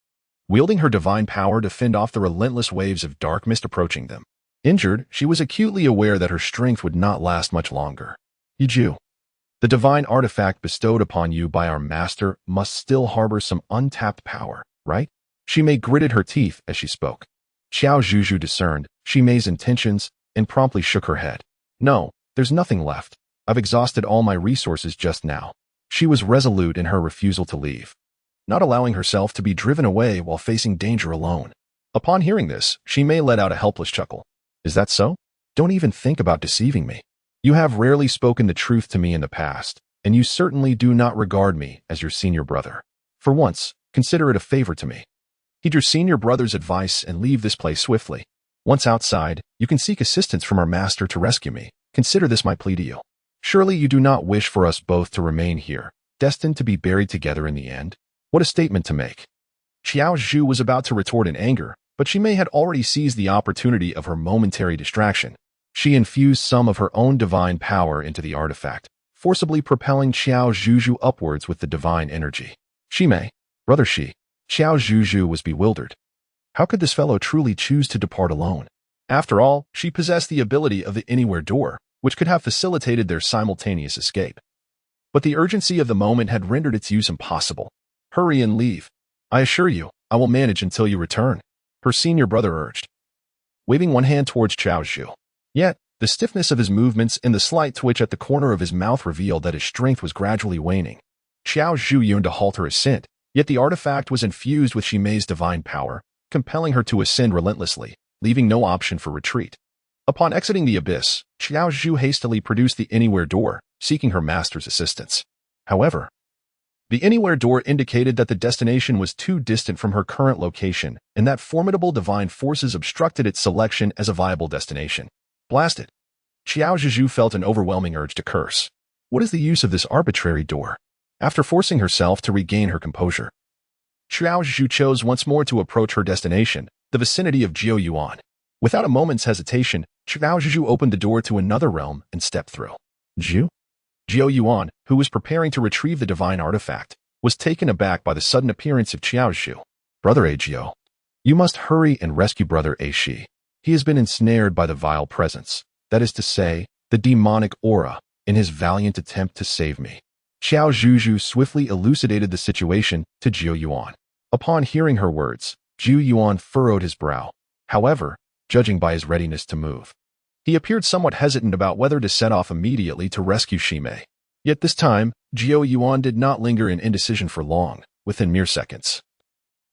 wielding her divine power to fend off the relentless waves of dark mist approaching them. Injured, she was acutely aware that her strength would not last much longer. Yiju, the divine artifact bestowed upon you by our master must still harbor some untapped power, right? Shimei gritted her teeth as she spoke. Qiao Zhuzhu discerned Shimei's intentions and promptly shook her head. No, there's nothing left. I've exhausted all my resources just now. She was resolute in her refusal to leave, not allowing herself to be driven away while facing danger alone. Upon hearing this, Shimei let out a helpless chuckle. Is that so? Don't even think about deceiving me. You have rarely spoken the truth to me in the past, and you certainly do not regard me as your senior brother. For once, consider it a favor to me. Heed your senior brother's advice and leave this place swiftly. Once outside, you can seek assistance from our master to rescue me. Consider this my plea to you. Surely you do not wish for us both to remain here, destined to be buried together in the end? What a statement to make. Qiao Zhu was about to retort in anger, but Shimei had already seized the opportunity of her momentary distraction. She infused some of her own divine power into the artifact, forcibly propelling Qiao Zhuzhu upwards with the divine energy. Shimei, brother Shi. Qiao Zhuzhu was bewildered. How could this fellow truly choose to depart alone? After all, she possessed the ability of the anywhere door, which could have facilitated their simultaneous escape. But the urgency of the moment had rendered its use impossible. Hurry and leave. I assure you, I will manage until you return, her senior brother urged, waving one hand towards Qiao Zhu. Yet, the stiffness of his movements and the slight twitch at the corner of his mouth revealed that his strength was gradually waning. Qiao Zhu yearned to halt her ascent, yet the artifact was infused with Shimei's divine power, compelling her to ascend relentlessly, leaving no option for retreat. Upon exiting the abyss, Qiao Zhu hastily produced the anywhere door, seeking her master's assistance. However, the anywhere door indicated that the destination was too distant from her current location and that formidable divine forces obstructed its selection as a viable destination. Blasted. Qiao Zhuzhu felt an overwhelming urge to curse. What is the use of this arbitrary door? After forcing herself to regain her composure, Qiao Zhuzhu chose once more to approach her destination, the vicinity of Jiao Yuan. Without a moment's hesitation, Qiao Zhuzhu opened the door to another realm and stepped through. Jiao Yuan, who was preparing to retrieve the divine artifact, was taken aback by the sudden appearance of Qiao Zhuzhu. Brother Jiao, you must hurry and rescue Brother Shi. He has been ensnared by the vile presence, that is to say, the demonic aura, in his valiant attempt to save me. Qiao Zhuzhu swiftly elucidated the situation to Jiao Yuan. Upon hearing her words, Jiao Yuan furrowed his brow. However, judging by his readiness to move, he appeared somewhat hesitant about whether to set off immediately to rescue Shimei. Yet this time, Jiao Yuan did not linger in indecision for long, within mere seconds.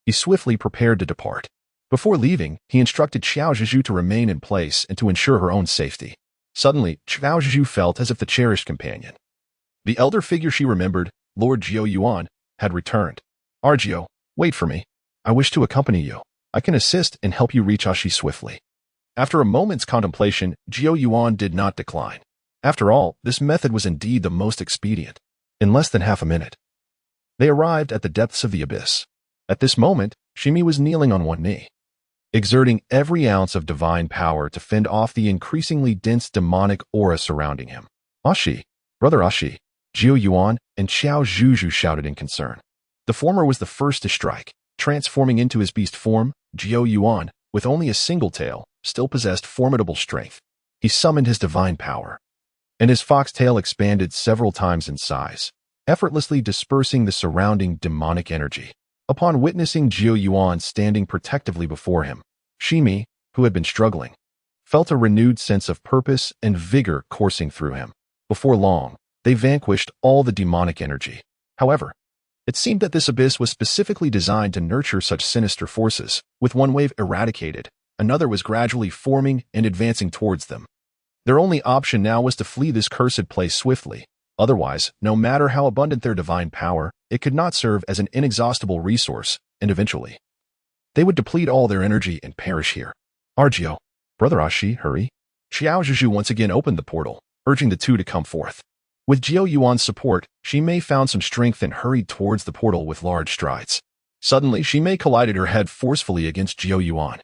He swiftly prepared to depart. Before leaving, he instructed Qiao Zhuzhu to remain in place and to ensure her own safety. Suddenly, Qiao Zhuzhu felt as if the cherished companion, the elder figure she remembered, Lord Jiao Yuan, had returned. Argio, wait for me. I wish to accompany you. I can assist and help you reach Ashi swiftly. After a moment's contemplation, Jiao Yuan did not decline. After all, this method was indeed the most expedient. In less than half a minute, they arrived at the depths of the abyss. At this moment, Shimei was kneeling on one knee, exerting every ounce of divine power to fend off the increasingly dense demonic aura surrounding him. Ashi, brother Ashi, Jiao Yuan and Qiao Zhuzhu shouted in concern. The former was the first to strike. Transforming into his beast form, Jiao Yuan, with only a single tail, still possessed formidable strength. He summoned his divine power, and his foxtail expanded several times in size, effortlessly dispersing the surrounding demonic energy. Upon witnessing Qiao Yuan standing protectively before him, Shimi, who had been struggling, felt a renewed sense of purpose and vigor coursing through him. Before long, they vanquished all the demonic energy. However, it seemed that this abyss was specifically designed to nurture such sinister forces. With one wave eradicated, another was gradually forming and advancing towards them. Their only option now was to flee this cursed place swiftly. Otherwise, no matter how abundant their divine power, it could not serve as an inexhaustible resource, and eventually, they would deplete all their energy and perish here. Argio, Brother Ashi, hurry. Qiao Zhuzhu once again opened the portal, urging the two to come forth. With Qiao Yuan's support, Shimei found some strength and hurried towards the portal with large strides. Suddenly, Shimei collided her head forcefully against Qiao Yuan.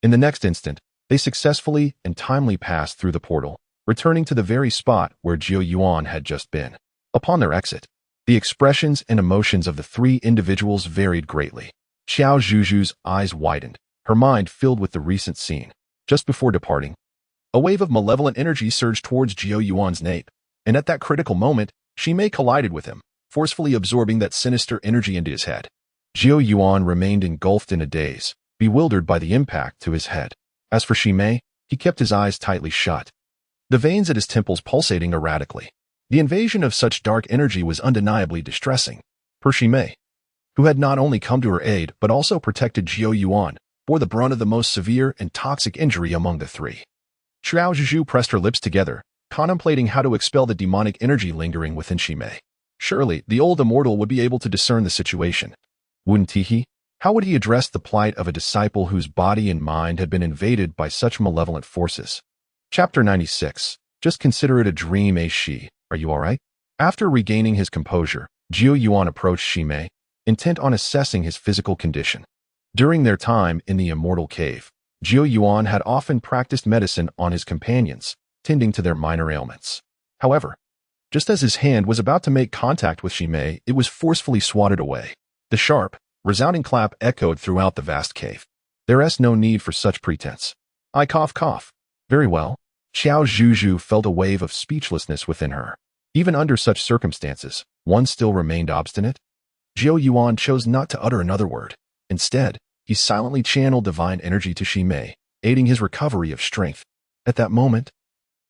In the next instant, they successfully and timely passed through the portal, returning to the very spot where Qiao Yuan had just been. Upon their exit, the expressions and emotions of the three individuals varied greatly. Qiao Zhuzhu's eyes widened, her mind filled with the recent scene. Just before departing, a wave of malevolent energy surged towards Qiao Yuan's nape, and at that critical moment, Shimei collided with him, forcefully absorbing that sinister energy into his head. Qiao Yuan remained engulfed in a daze, bewildered by the impact to his head. As for Shimei, he kept his eyes tightly shut, the veins at his temples pulsating erratically. The invasion of such dark energy was undeniably distressing. Poor Shimei, who had not only come to her aid but also protected Qiao Yuan, bore the brunt of the most severe and toxic injury among the three. Qiao Zhuzhu pressed her lips together, contemplating how to expel the demonic energy lingering within Shimei. Surely, the old immortal would be able to discern the situation. Wouldn't he? How would he address the plight of a disciple whose body and mind had been invaded by such malevolent forces? Chapter 96. Just consider it a dream, Shi. Are you all right? After regaining his composure, Qiao Yuan approached Shimei, intent on assessing his physical condition. During their time in the immortal cave, Qiao Yuan had often practiced medicine on his companions, tending to their minor ailments. However, just as his hand was about to make contact with Shimei, it was forcefully swatted away. The sharp, resounding clap echoed throughout the vast cave. There's no need for such pretense. I cough. Very well. Qiao Zhuzhu felt a wave of speechlessness within her. Even under such circumstances, one still remained obstinate. Qiao Yuan chose not to utter another word. Instead, he silently channeled divine energy to Shimei, aiding his recovery of strength. At that moment,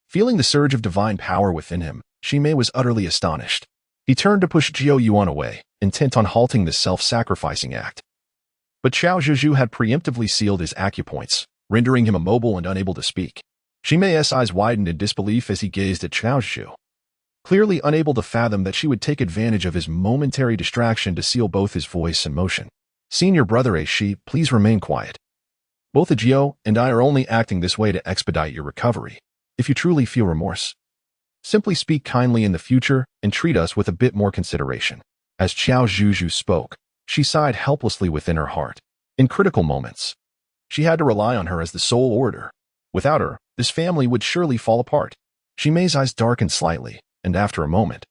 feeling the surge of divine power within him, Shimei was utterly astonished. He turned to push Qiao Yuan away, intent on halting this self-sacrificing act. But Qiao Zhuzhu had preemptively sealed his acupoints, rendering him immobile and unable to speak. Shimei's eyes widened in disbelief as he gazed at Qiao Zhuzhu, clearly unable to fathom that she would take advantage of his momentary distraction to seal both his voice and motion. Senior brother Shi, please remain quiet. Both Qiao and I are only acting this way to expedite your recovery. If you truly feel remorse, simply speak kindly in the future and treat us with a bit more consideration. As Qiao Zhuzhu spoke, she sighed helplessly within her heart. In critical moments, she had to rely on her as the sole orator. Without her, this family would surely fall apart. Shimei's eyes darkened slightly, and after a moment,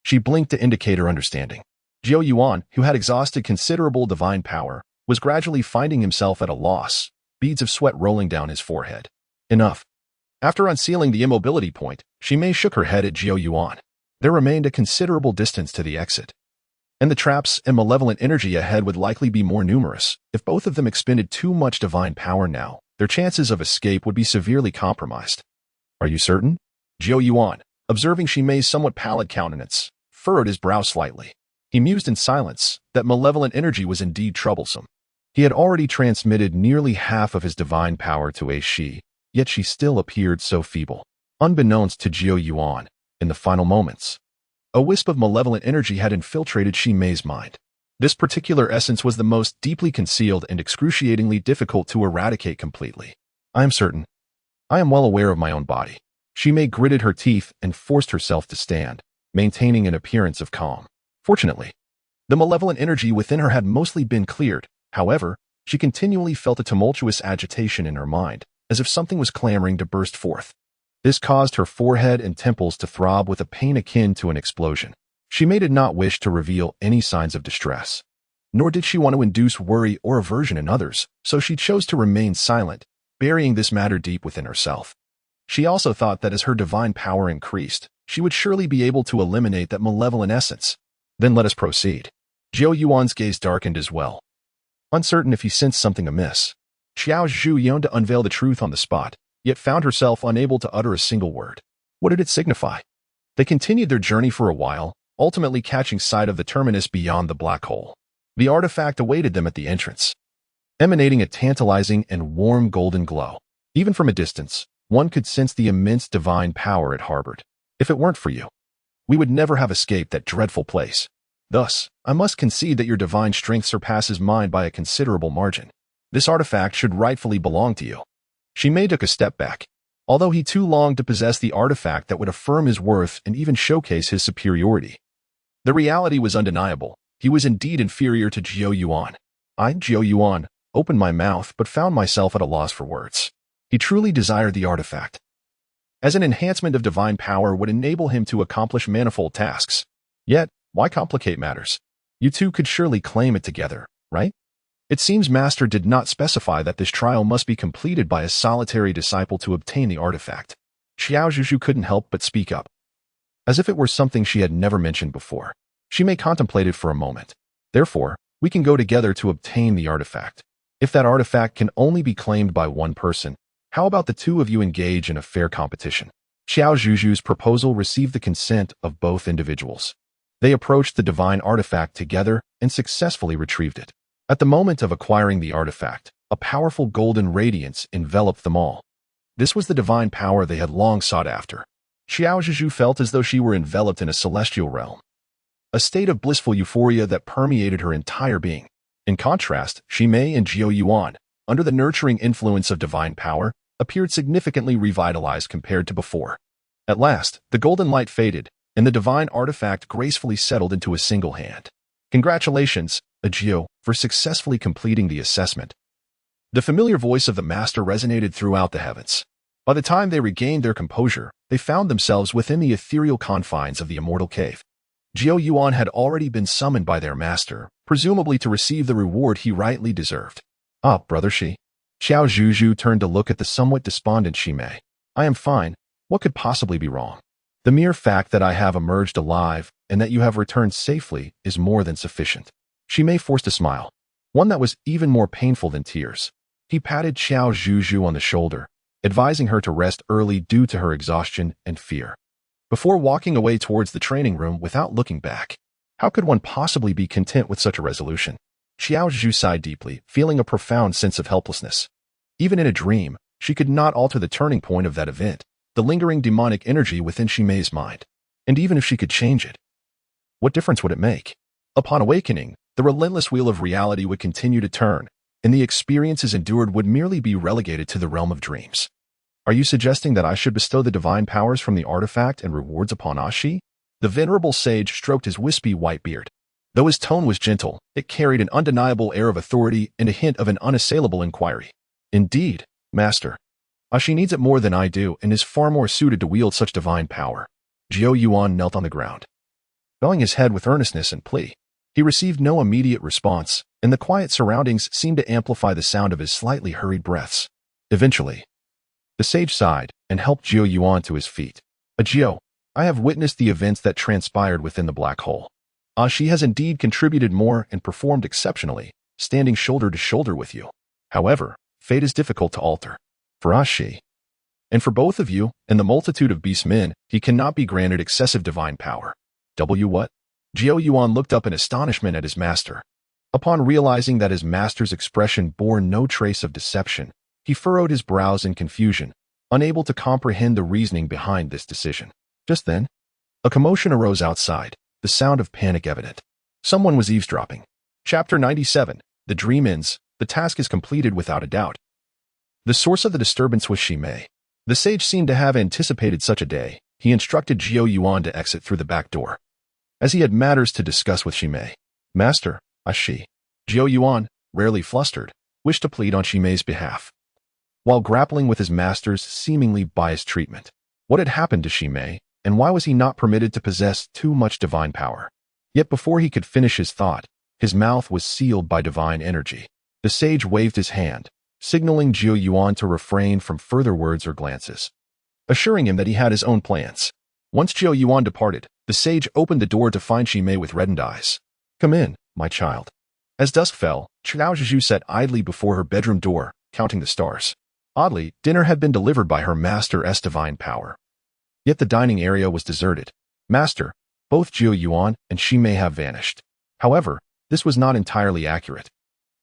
she blinked to indicate her understanding. Qiao Yuan, who had exhausted considerable divine power, was gradually finding himself at a loss, beads of sweat rolling down his forehead. Enough. After unsealing the immobility point, Shimei shook her head at Qiao Yuan. There remained a considerable distance to the exit, and the traps and malevolent energy ahead would likely be more numerous. If both of them expended too much divine power now, their chances of escape would be severely compromised. Are you certain? Qiao Yuan, observing Shimei's somewhat pallid countenance, furrowed his brow slightly. He mused in silence that malevolent energy was indeed troublesome. He had already transmitted nearly half of his divine power to Shi, yet she still appeared so feeble. Unbeknownst to Qiao Yuan, in the final moments, a wisp of malevolent energy had infiltrated Shimei's mind. This particular essence was the most deeply concealed and excruciatingly difficult to eradicate completely. I am certain. I am well aware of my own body. Shimei gritted her teeth and forced herself to stand, maintaining an appearance of calm. Fortunately, the malevolent energy within her had mostly been cleared. However, she continually felt a tumultuous agitation in her mind, as if something was clamoring to burst forth. This caused her forehead and temples to throb with a pain akin to an explosion. Shimei did not wish to reveal any signs of distress, nor did she want to induce worry or aversion in others, so she chose to remain silent, burying this matter deep within herself. She also thought that as her divine power increased, she would surely be able to eliminate that malevolent essence. Then let us proceed. Qiao Yuan's gaze darkened as well. Uncertain if he sensed something amiss, Qiao Zhuzhu yearned to unveil the truth on the spot, yet found herself unable to utter a single word. What did it signify? They continued their journey for a while, ultimately catching sight of the terminus beyond the black hole. The artifact awaited them at the entrance, emanating a tantalizing and warm golden glow. Even from a distance, one could sense the immense divine power it harbored. If it weren't for you, we would never have escaped that dreadful place. Thus, I must concede that your divine strength surpasses mine by a considerable margin. This artifact should rightfully belong to you. Shimei took a step back, although he too longed to possess the artifact that would affirm his worth and even showcase his superiority. The reality was undeniable. He was indeed inferior to Qiao Yuan. I, Qiao Yuan, opened my mouth but found myself at a loss for words. He truly desired the artifact, as an enhancement of divine power would enable him to accomplish manifold tasks. Yet, why complicate matters? You two could surely claim it together, right? It seems Master did not specify that this trial must be completed by a solitary disciple to obtain the artifact. Qiao Zhuzhu couldn't help but speak up, as if it were something she had never mentioned before. She may contemplate it for a moment. Therefore, we can go together to obtain the artifact. If that artifact can only be claimed by one person, how about the two of you engage in a fair competition? Qiao Zhuzhu's proposal received the consent of both individuals. They approached the divine artifact together and successfully retrieved it. At the moment of acquiring the artifact, a powerful golden radiance enveloped them all. This was the divine power they had long sought after. Qiao Zhuzhu felt as though she were enveloped in a celestial realm, a state of blissful euphoria that permeated her entire being. In contrast, Shimei and Qiao Yuan, under the nurturing influence of divine power, appeared significantly revitalized compared to before. At last, the golden light faded, and the divine artifact gracefully settled into a single hand. Congratulations, Qiao, for successfully completing the assessment. The familiar voice of the master resonated throughout the heavens. By the time they regained their composure, they found themselves within the ethereal confines of the immortal cave. Qiao Yuan had already been summoned by their master, presumably to receive the reward he rightly deserved. Ah, brother Shi. Qiao Zhuzhu turned to look at the somewhat despondent Shimei. I am fine. What could possibly be wrong? The mere fact that I have emerged alive and that you have returned safely is more than sufficient. Shimei forced a smile, one that was even more painful than tears. He patted Qiao Zhuzhu on the shoulder, advising her to rest early due to her exhaustion and fear, before walking away towards the training room without looking back. How could one possibly be content with such a resolution? Qiao Zhuzhu sighed deeply, feeling a profound sense of helplessness. Even in a dream, she could not alter the turning point of that event, the lingering demonic energy within Shimei's mind. And even if she could change it, what difference would it make? Upon awakening, the relentless wheel of reality would continue to turn, and the experiences endured would merely be relegated to the realm of dreams. Are you suggesting that I should bestow the divine powers from the artifact and rewards upon Ashi? The venerable sage stroked his wispy white beard. Though his tone was gentle, it carried an undeniable air of authority and a hint of an unassailable inquiry. Indeed, master. Ashi needs it more than I do and is far more suited to wield such divine power. Qiao Yuan knelt on the ground, bowing his head with earnestness and plea. He received no immediate response, and the quiet surroundings seemed to amplify the sound of his slightly hurried breaths. Eventually, the sage sighed and helped Qiao Yuan to his feet. Qiao, I have witnessed the events that transpired within the black hole. Ashi has indeed contributed more and performed exceptionally, standing shoulder to shoulder with you. However, fate is difficult to alter. For Ashi, and for both of you, and the multitude of beast men, he cannot be granted excessive divine power. What? Qiao Yuan looked up in astonishment at his master. Upon realizing that his master's expression bore no trace of deception, he furrowed his brows in confusion, unable to comprehend the reasoning behind this decision. Just then, a commotion arose outside, the sound of panic evident. Someone was eavesdropping. Chapter 97. The dream ends. The task is completed without a doubt. The source of the disturbance was Shimei. The sage seemed to have anticipated such a day. He instructed Qiao Yuan to exit through the back door, as he had matters to discuss with Shimei. Master, Ashi. Qiao Yuan, rarely flustered, wished to plead on Shimei's behalf, while grappling with his master's seemingly biased treatment. What had happened to Shimei, and why was he not permitted to possess too much divine power? Yet before he could finish his thought, his mouth was sealed by divine energy. The sage waved his hand, signaling Qiao Yuan to refrain from further words or glances. assuring him that he had his own plans. Once Qiao Yuan departed, the sage opened the door to find Ximei with reddened eyes. "Come in, my child." As dusk fell, Qiao Zhuzhu sat idly before her bedroom door, counting the stars. Oddly, dinner had been delivered by her master's divine power. Yet the dining area was deserted. "Master, both Qiao Yuan and Ximei have vanished." However, this was not entirely accurate,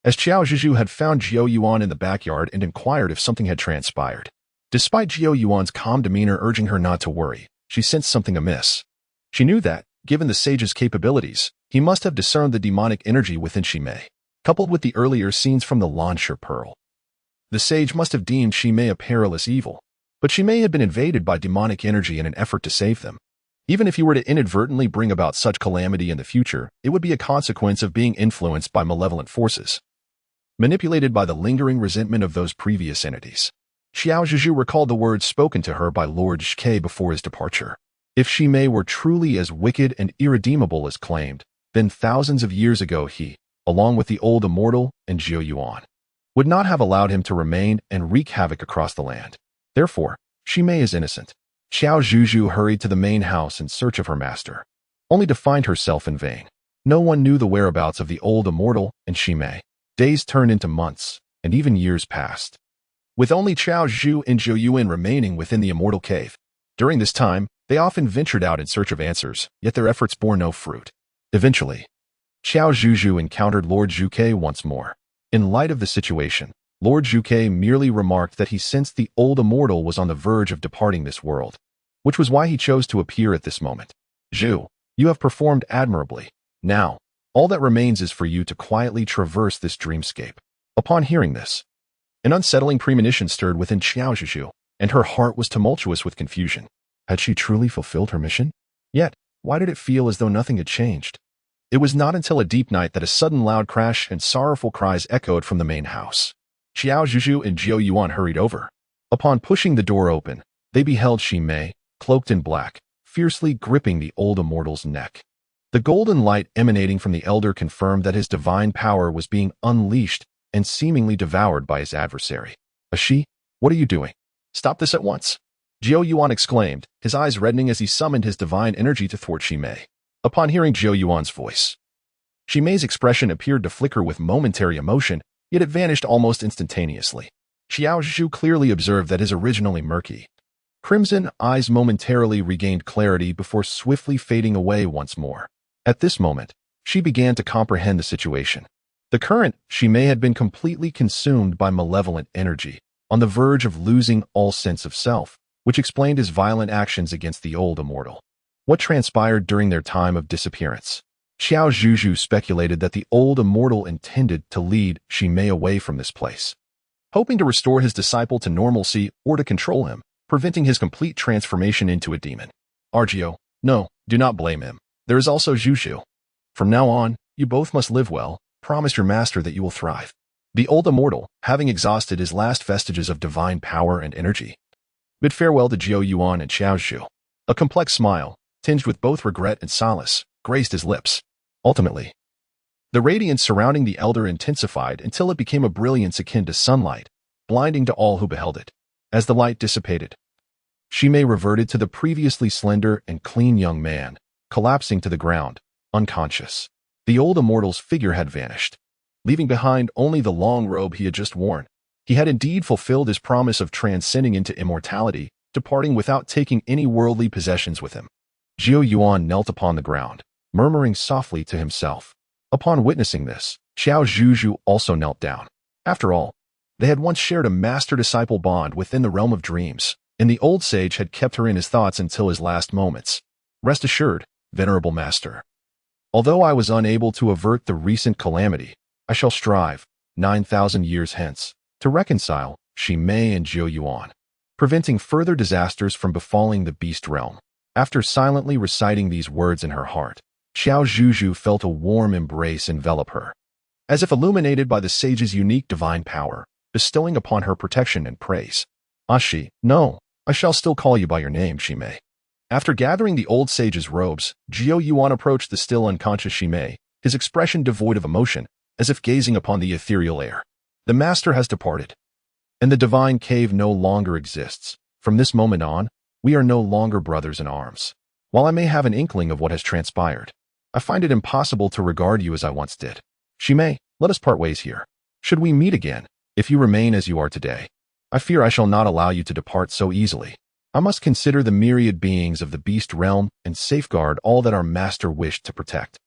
as Qiao Zhuzhu had found Qiao Yuan in the backyard and inquired if something had transpired. Despite Qiao Yuan's calm demeanor urging her not to worry, she sensed something amiss. She knew that, given the sage's capabilities, he must have discerned the demonic energy within Ximei, coupled with the earlier scenes from the Launcher Pearl. The sage must have deemed Ximei a perilous evil, but Ximei had been invaded by demonic energy in an effort to save them. Even if he were to inadvertently bring about such calamity in the future, it would be a consequence of being influenced by malevolent forces, manipulated by the lingering resentment of those previous entities. Qiao Zhuzhu recalled the words spoken to her by Lord Zhike before his departure. If Ximei were truly as wicked and irredeemable as claimed, then thousands of years ago he, along with the old immortal and Qiao Yuan, would not have allowed him to remain and wreak havoc across the land. Therefore, Ximei is innocent. Qiao Zhuzhu hurried to the main house in search of her master, only to find herself in vain. No one knew the whereabouts of the old immortal and Ximei. Days turned into months, and even years passed, with only Qiao Zhuzhu and Qiao Yuan remaining within the immortal cave. During this time, they often ventured out in search of answers, yet their efforts bore no fruit. Eventually, Qiao Zhuzhu encountered Lord Zhike once more. In light of the situation, Lord Zhike merely remarked that he sensed the old immortal was on the verge of departing this world, which was why he chose to appear at this moment. "Zhu, you have performed admirably. Now, all that remains is for you to quietly traverse this dreamscape." Upon hearing this, an unsettling premonition stirred within Qiao Zhuzhu, and her heart was tumultuous with confusion. Had she truly fulfilled her mission? Yet, why did it feel as though nothing had changed? It was not until a deep night that a sudden loud crash and sorrowful cries echoed from the main house. Qiao Zhuzhu and Qiao Yuan hurried over. Upon pushing the door open, they beheld Ximei, cloaked in black, fiercely gripping the old immortal's neck. The golden light emanating from the elder confirmed that his divine power was being unleashed and seemingly devoured by his adversary. "Ashi, what are you doing? Stop this at once!" Qiao Yuan exclaimed, his eyes reddening as he summoned his divine energy to thwart Ximei. Upon hearing Qiao Yuan's voice, Ximei's expression appeared to flicker with momentary emotion, yet it vanished almost instantaneously. Qiao Zhuzhu clearly observed that his originally murky, crimson eyes momentarily regained clarity before swiftly fading away once more. At this moment, she began to comprehend the situation. The current Ximei had been completely consumed by malevolent energy, on the verge of losing all sense of self, which explained his violent actions against the old immortal. What transpired during their time of disappearance? Qiao Zhuzhu speculated that the old immortal intended to lead Ximei away from this place, hoping to restore his disciple to normalcy or to control him, preventing his complete transformation into a demon. "Argio, no, do not blame him. There is also Zhuzhu. From now on, you both must live well. Promise your master that you will thrive." The old immortal, having exhausted his last vestiges of divine power and energy, bid farewell to Qiao Yuan and Qiao Zhuzhu. A complex smile, tinged with both regret and solace, graced his lips. Ultimately, the radiance surrounding the elder intensified until it became a brilliance akin to sunlight, blinding to all who beheld it. As the light dissipated, Ximei reverted to the previously slender and clean young man, collapsing to the ground, unconscious. The old immortal's figure had vanished, leaving behind only the long robe he had just worn. He had indeed fulfilled his promise of transcending into immortality, departing without taking any worldly possessions with him. Qiao Yuan knelt upon the ground, murmuring softly to himself. Upon witnessing this, Qiao Zhuzhu also knelt down. After all, they had once shared a master-disciple bond within the realm of dreams, and the old sage had kept her in his thoughts until his last moments. "Rest assured, venerable master. Although I was unable to avert the recent calamity, I shall strive, 9,000 years hence, to reconcile Ximei and Qiao Yuan, preventing further disasters from befalling the beast realm." After silently reciting these words in her heart, Qiao Zhuzhu felt a warm embrace envelop her, as if illuminated by the sage's unique divine power, bestowing upon her protection and praise. "Ashi, no, I shall still call you by your name, Ximei." After gathering the old sage's robes, Qiao Yuan approached the still unconscious Ximei, his expression devoid of emotion, as if gazing upon the ethereal air. "The master has departed, and the divine cave no longer exists. From this moment on, We are no longer brothers in arms. While I may have an inkling of what has transpired, I find it impossible to regard you as I once did. Shimei, let us part ways here. Should we meet again, if you remain as you are today, I fear I shall not allow you to depart so easily. I must consider the myriad beings of the beast realm and safeguard all that our master wished to protect.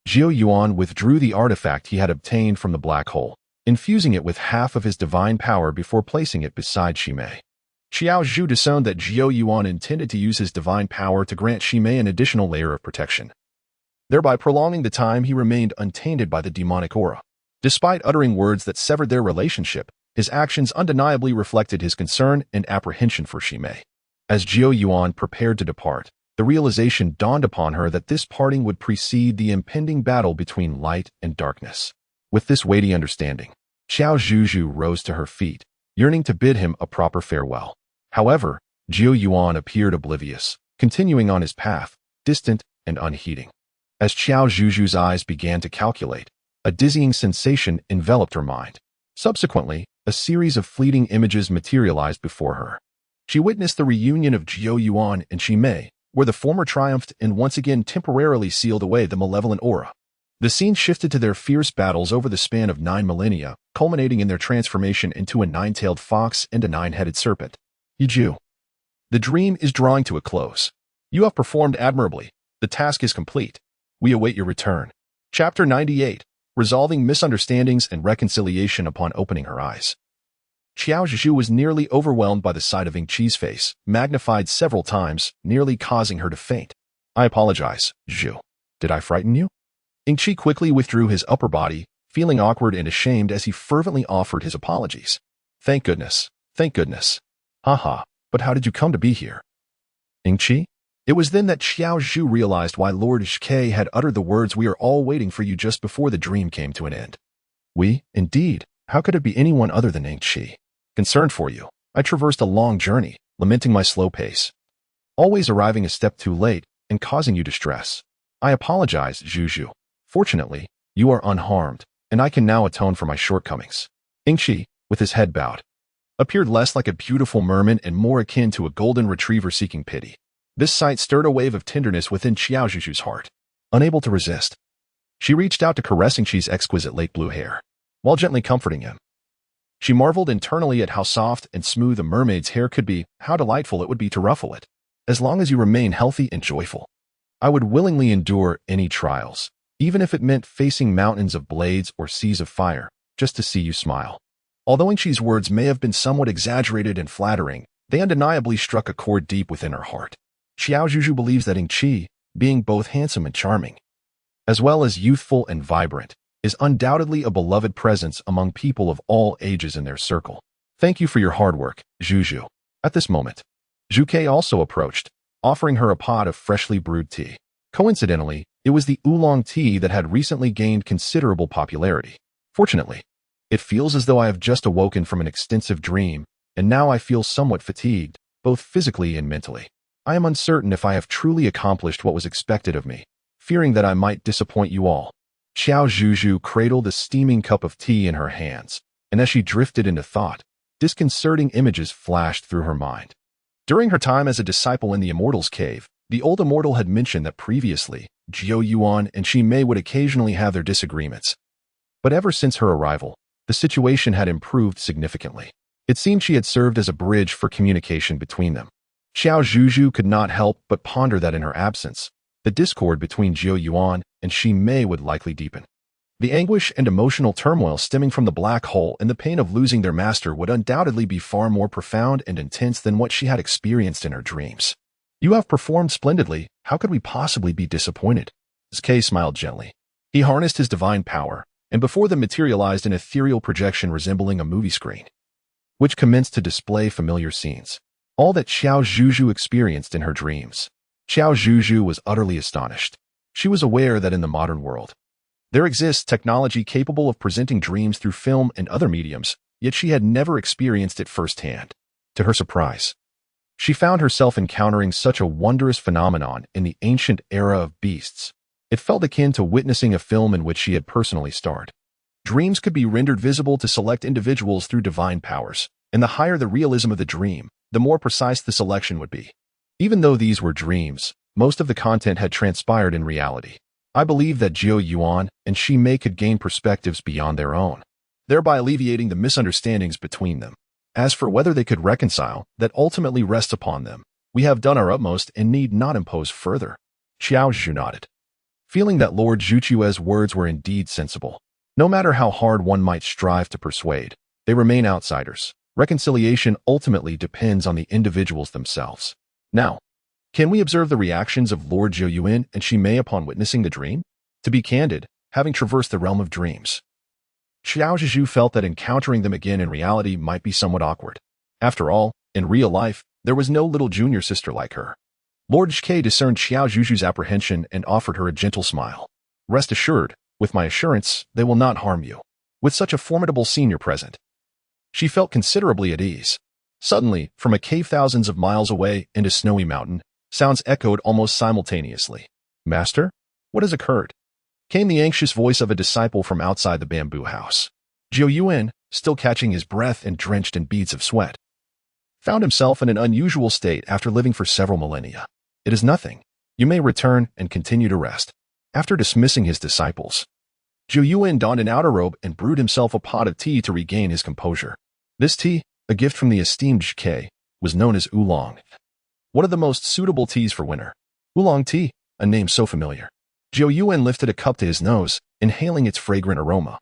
Qiao Yuan withdrew the artifact he had obtained from the black hole, infusing it with half of his divine power before placing it beside Shimei. Qiao Zhuzhu discerned that Qiao Yuan intended to use his divine power to grant Shimei an additional layer of protection, thereby prolonging the time he remained untainted by the demonic aura. Despite uttering words that severed their relationship, his actions undeniably reflected his concern and apprehension for Shimei. As Qiao Yuan prepared to depart, the realization dawned upon her that this parting would precede the impending battle between light and darkness. With this weighty understanding, Qiao Zhuzhu rose to her feet, yearning to bid him a proper farewell. However, Qiao Yuan appeared oblivious, continuing on his path, distant and unheeding. As Qiao Zhuzhu's eyes began to calculate, a dizzying sensation enveloped her mind. Subsequently, a series of fleeting images materialized before her. She witnessed the reunion of Qiao Yuan and Shimei, where the former triumphed and once again temporarily sealed away the malevolent aura. The scene shifted to their fierce battles over the span of 9 millennia, culminating in their transformation into a 9-tailed fox and a 9-headed serpent. Yiju. The dream is drawing to a close. You have performed admirably. The task is complete. We await your return. Chapter 98. Resolving Misunderstandings and Reconciliation upon opening her eyes. Qiao Zhuzhu was nearly overwhelmed by the sight of Yingqi's face, magnified several times, nearly causing her to faint. I apologize, Zhu. Did I frighten you? Yingqi quickly withdrew his upper body, feeling awkward and ashamed as he fervently offered his apologies. Thank goodness. Thank goodness. Haha, but how did you come to be here? Yingqi? It was then that Qiao Zhuzhu realized why Lord Shike had uttered the words, "We are all waiting for you," just before the dream came to an end. We? Indeed. How could it be anyone other than Yingqi? Concerned for you, I traversed a long journey, lamenting my slow pace, always arriving a step too late and causing you distress. I apologize, Zhuzhu. Fortunately, you are unharmed, and I can now atone for my shortcomings. Yingqi, with his head bowed, appeared less like a beautiful merman and more akin to a golden retriever seeking pity. This sight stirred a wave of tenderness within Qiao Zhuzhu's heart. Unable to resist, she reached out to caress Yingqi's exquisite lake blue hair, while gently comforting him. She marveled internally at how soft and smooth a mermaid's hair could be, how delightful it would be to ruffle it. As long as you remain healthy and joyful, I would willingly endure any trials, even if it meant facing mountains of blades or seas of fire, just to see you smile. Although Yingqi's words may have been somewhat exaggerated and flattering, they undeniably struck a chord deep within her heart. Qiao Zhuzhu believes that Yingqi, being both handsome and charming, as well as youthful and vibrant, is undoubtedly a beloved presence among people of all ages in their circle. Thank you for your hard work, Zhuzhu. At this moment, Zhuke also approached, offering her a pot of freshly brewed tea. Coincidentally, it was the oolong tea that had recently gained considerable popularity. Fortunately, it feels as though I have just awoken from an extensive dream, and now I feel somewhat fatigued, both physically and mentally. I am uncertain if I have truly accomplished what was expected of me, fearing that I might disappoint you all. Qiao Zhuzhu cradled a steaming cup of tea in her hands, and as she drifted into thought, disconcerting images flashed through her mind. During her time as a disciple in the Immortal's Cave, the old immortal had mentioned that previously, Qiao Yuan and Shimei would occasionally have their disagreements. But ever since her arrival, the situation had improved significantly. It seemed she had served as a bridge for communication between them. Qiao Zhuzhu could not help but ponder that in her absence, the discord between Qiao Yuan and Shimei would likely deepen. The anguish and emotional turmoil stemming from the black hole and the pain of losing their master would undoubtedly be far more profound and intense than what she had experienced in her dreams. You have performed splendidly. How could we possibly be disappointed? Zk smiled gently. He harnessed his divine power, and before them materialized an ethereal projection resembling a movie screen, which commenced to display familiar scenes. All that Qiao Zhuzhu experienced in her dreams. Qiao Zhuzhu was utterly astonished. She was aware that in the modern world, there exists technology capable of presenting dreams through film and other mediums, yet she had never experienced it firsthand. To her surprise, she found herself encountering such a wondrous phenomenon in the ancient era of beasts. It felt akin to witnessing a film in which she had personally starred. Dreams could be rendered visible to select individuals through divine powers, and the higher the realism of the dream, the more precise the selection would be. Even though these were dreams, most of the content had transpired in reality. I believed that Jiao Yuan and Shi Mei could gain perspectives beyond their own, thereby alleviating the misunderstandings between them. As for whether they could reconcile, that ultimately rests upon them. We have done our utmost and need not impose further. Qiao Zhuzhu nodded, feeling that Lord Zhuchue's words were indeed sensible. No matter how hard one might strive to persuade, they remain outsiders. Reconciliation ultimately depends on the individuals themselves. Now, can we observe the reactions of Lord Jiao Yuan and Shi Mei upon witnessing the dream? To be candid, having traversed the realm of dreams, Qiao Zhuzhu felt that encountering them again in reality might be somewhat awkward. After all, in real life, there was no little junior sister like her. Lord Zhke discerned Qiao Zhuzhu's apprehension and offered her a gentle smile. Rest assured, with my assurance, they will not harm you. With such a formidable senior present, she felt considerably at ease. Suddenly, from a cave thousands of miles away in a snowy mountain, sounds echoed almost simultaneously. Master? What has occurred? Came the anxious voice of a disciple from outside the bamboo house. Jiao Yuan, still catching his breath and drenched in beads of sweat, found himself in an unusual state after living for several millennia. It is nothing. You may return and continue to rest. After dismissing his disciples, Jiao Yuan donned an outer robe and brewed himself a pot of tea to regain his composure. This tea, a gift from the esteemed Zhke, was known as oolong, one of the most suitable teas for winter. Oolong tea, a name so familiar. Jiao Yuan lifted a cup to his nose, inhaling its fragrant aroma,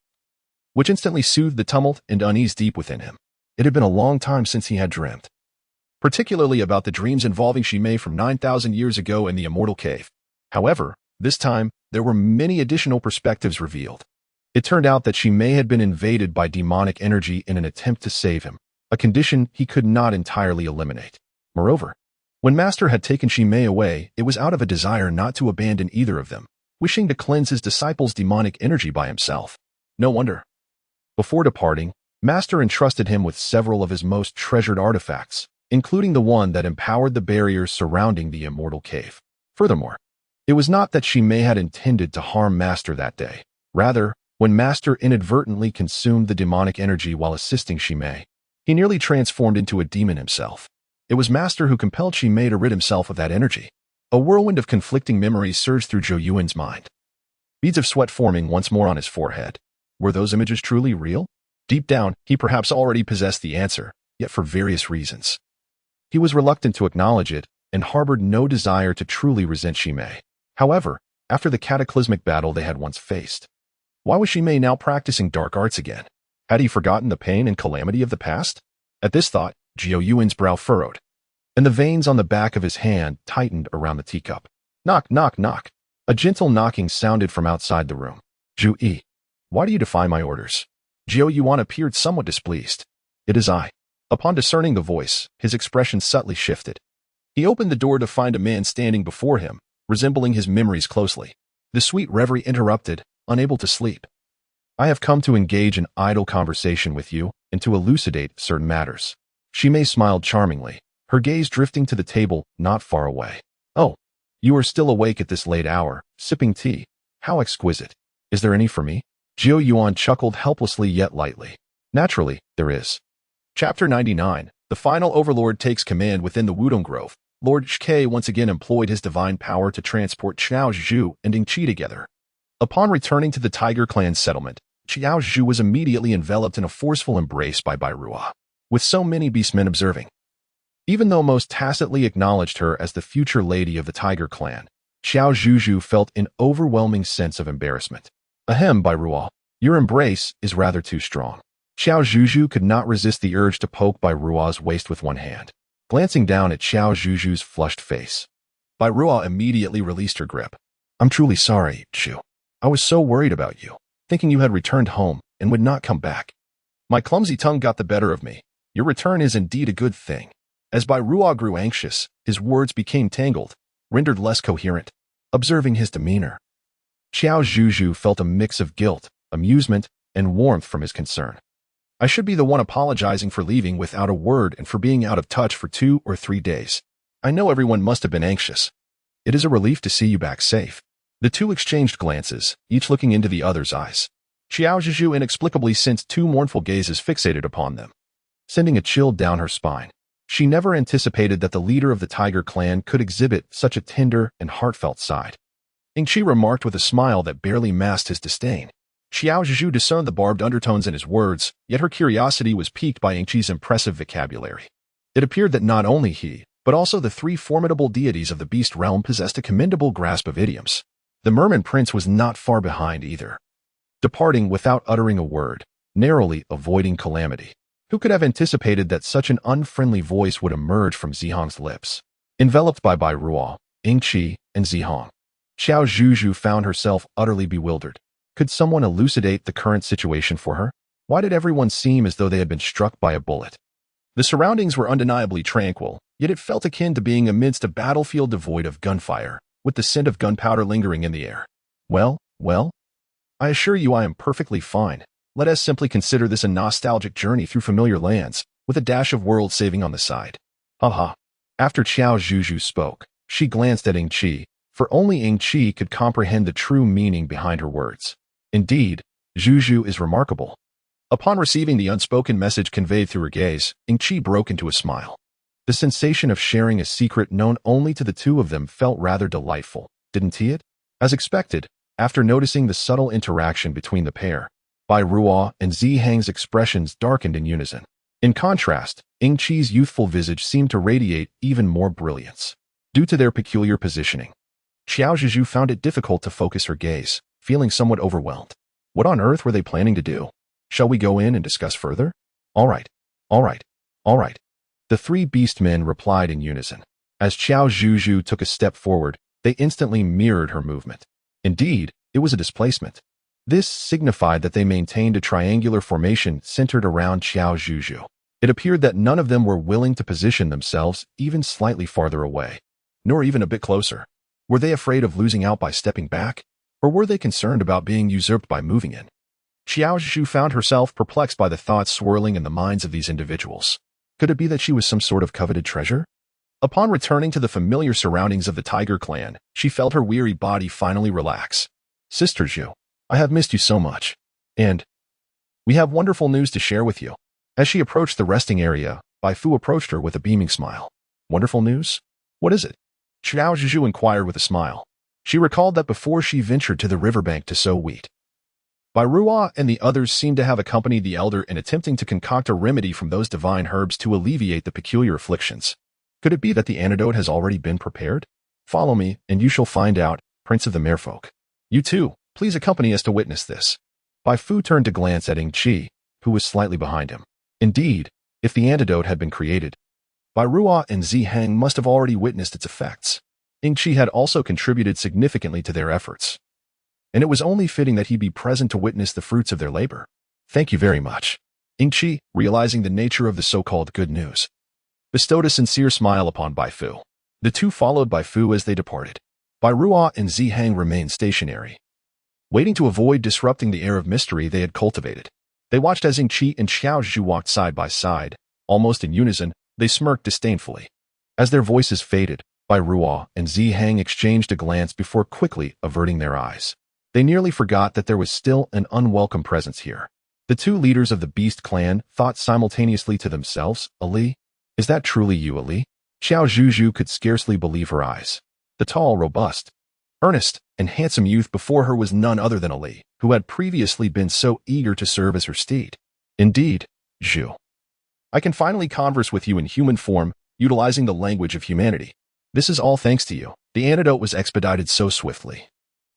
which instantly soothed the tumult and unease deep within him. It had been a long time since he had dreamt, particularly about the dreams involving Shi Mei from 9,000 years ago in the immortal cave. However, this time, there were many additional perspectives revealed. It turned out that Shi Mei had been invaded by demonic energy in an attempt to save him, a condition he could not entirely eliminate. Moreover, when Master had taken Shi Mei away, it was out of a desire not to abandon either of them, wishing to cleanse his disciples' demonic energy by himself. No wonder. Before departing, Master entrusted him with several of his most treasured artifacts, including the one that empowered the barriers surrounding the immortal cave. Furthermore, it was not that Shi Mei had intended to harm Master that day. Rather, when Master inadvertently consumed the demonic energy while assisting Shi Mei, he nearly transformed into a demon himself. It was Master who compelled Shi Mei to rid himself of that energy. A whirlwind of conflicting memories surged through Jiao Yuan's mind, beads of sweat forming once more on his forehead. Were those images truly real? Deep down, he perhaps already possessed the answer, yet for various reasons, he was reluctant to acknowledge it and harbored no desire to truly resent Shi Mei. However, after the cataclysmic battle they had once faced, why was Shi Mei now practicing dark arts again? Had he forgotten the pain and calamity of the past? At this thought, Jiao Yuan's brow furrowed, and the veins on the back of his hand tightened around the teacup. Knock, knock, knock. A gentle knocking sounded from outside the room. Zhu Yi, why do you defy my orders? Jiao Yuan appeared somewhat displeased. It is I. Upon discerning the voice, his expression subtly shifted. He opened the door to find a man standing before him, resembling his memories closely. The sweet reverie interrupted, unable to sleep. I have come to engage in idle conversation with you and to elucidate certain matters. Shi Mei smiled charmingly, her gaze drifting to the table not far away. Oh, you are still awake at this late hour, sipping tea. How exquisite. Is there any for me? Jiao Yuan chuckled helplessly yet lightly. Naturally, there is. Chapter 99. The final overlord takes command within the Wudong Grove. Lord Zhke once again employed his divine power to transport Qiao Zhuzhu and Ding Qi together. Upon returning to the Tiger Clan settlement, Qiao Zhuzhu was immediately enveloped in a forceful embrace by Ruo, with so many beastmen observing. Even though most tacitly acknowledged her as the future lady of the Tiger Clan, Qiao Zhuzhu felt an overwhelming sense of embarrassment. Ahem, Ruo, your embrace is rather too strong. Qiao Zhuzhu could not resist the urge to poke Ruo's waist with one hand. Glancing down at Qiao Zhuzhu's flushed face, Ruo immediately released her grip. I'm truly sorry, Zhu. I was so worried about you, thinking you had returned home and would not come back. My clumsy tongue got the better of me. Your return is indeed a good thing. As Ruo grew anxious, his words became tangled, rendered less coherent. Observing his demeanor, Qiao Zhuzhu felt a mix of guilt, amusement, and warmth from his concern. I should be the one apologizing for leaving without a word and for being out of touch for 2 or 3 days. I know everyone must have been anxious. It is a relief to see you back safe. The two exchanged glances, each looking into the other's eyes. Qiao Zhuzhu inexplicably sensed 2 mournful gazes fixated upon them, sending a chill down her spine. She never anticipated that the leader of the tiger clan could exhibit such a tender and heartfelt side. Yingqi remarked with a smile that barely masked his disdain. Qiao Zhuzhu discerned the barbed undertones in his words, yet her curiosity was piqued by Yingqi's impressive vocabulary. It appeared that not only he, but also the three formidable deities of the beast realm possessed a commendable grasp of idioms. The merman prince was not far behind either, departing without uttering a word, narrowly avoiding calamity. Who could have anticipated that such an unfriendly voice would emerge from Zihong's lips? Enveloped by Bai Ruo, Yingqi, and Zihong, Qiao Zhuzhu found herself utterly bewildered. Could someone elucidate the current situation for her? Why did everyone seem as though they had been struck by a bullet? The surroundings were undeniably tranquil, yet it felt akin to being amidst a battlefield devoid of gunfire, with the scent of gunpowder lingering in the air. Well, I assure you I am perfectly fine. Let us simply consider this a nostalgic journey through familiar lands, with a dash of world-saving on the side. Haha. After Qiao Zhuzhu spoke, she glanced at Yingqi, for only Yingqi could comprehend the true meaning behind her words. Indeed, Zhuzhu is remarkable. Upon receiving the unspoken message conveyed through her gaze, Yingqi broke into a smile. The sensation of sharing a secret known only to the two of them felt rather delightful, didn't it? As expected, after noticing the subtle interaction between the pair, Bai Ruo and Zihang's expressions darkened in unison. In contrast, Yingqi's youthful visage seemed to radiate even more brilliance. Due to their peculiar positioning, Qiao Zhuzhu found it difficult to focus her gaze, feeling somewhat overwhelmed. What on earth were they planning to do? Shall we go in and discuss further? All right. The three beastmen replied in unison. As Qiao Zhuzhu took a step forward, they instantly mirrored her movement. Indeed, it was a displacement. This signified that they maintained a triangular formation centered around Qiao Zhuzhu. It appeared that none of them were willing to position themselves even slightly farther away, nor even a bit closer. Were they afraid of losing out by stepping back, or were they concerned about being usurped by moving in? Qiao Zhuzhu found herself perplexed by the thoughts swirling in the minds of these individuals. Could it be that she was some sort of coveted treasure? Upon returning to the familiar surroundings of the tiger clan, she felt her weary body finally relax. Sister Zhu, I have missed you so much. And we have wonderful news to share with you. As she approached the resting area, Bai Fu approached her with a beaming smile. Wonderful news? What is it? Qiao Zhuzhu inquired with a smile. She recalled that before she ventured to the riverbank to sow wheat, Bai Ruo and the others seemed to have accompanied the elder in attempting to concoct a remedy from those divine herbs to alleviate the peculiar afflictions. Could it be that the antidote has already been prepared? Follow me, and you shall find out, Prince of the Merfolk. You too, please accompany us to witness this. Bai Fu turned to glance at Yingqi, who was slightly behind him. Indeed, if the antidote had been created, Bai Ruo and Zihang must have already witnessed its effects. Yingqi had also contributed significantly to their efforts, and it was only fitting that he be present to witness the fruits of their labor. Thank you very much. Yingqi, realizing the nature of the so-called good news, bestowed a sincere smile upon Bai Fu. The two followed Bai Fu as they departed. Bai Ruo and Zihang remained stationary, waiting to avoid disrupting the air of mystery they had cultivated. They watched as Yingqi and Qiao Zhuzhu walked side by side. Almost in unison, they smirked disdainfully. As their voices faded, Bai Ruo and Zihang exchanged a glance before quickly averting their eyes. They nearly forgot that there was still an unwelcome presence here. The two leaders of the Beast clan thought simultaneously to themselves, Ali? Is that truly you, Ali? Qiao Zhuzhu could scarcely believe her eyes. The tall, robust, earnest, and handsome youth before her was none other than Ali, who had previously been so eager to serve as her steed. Indeed, Zhu. I can finally converse with you in human form, utilizing the language of humanity. This is all thanks to you. The antidote was expedited so swiftly,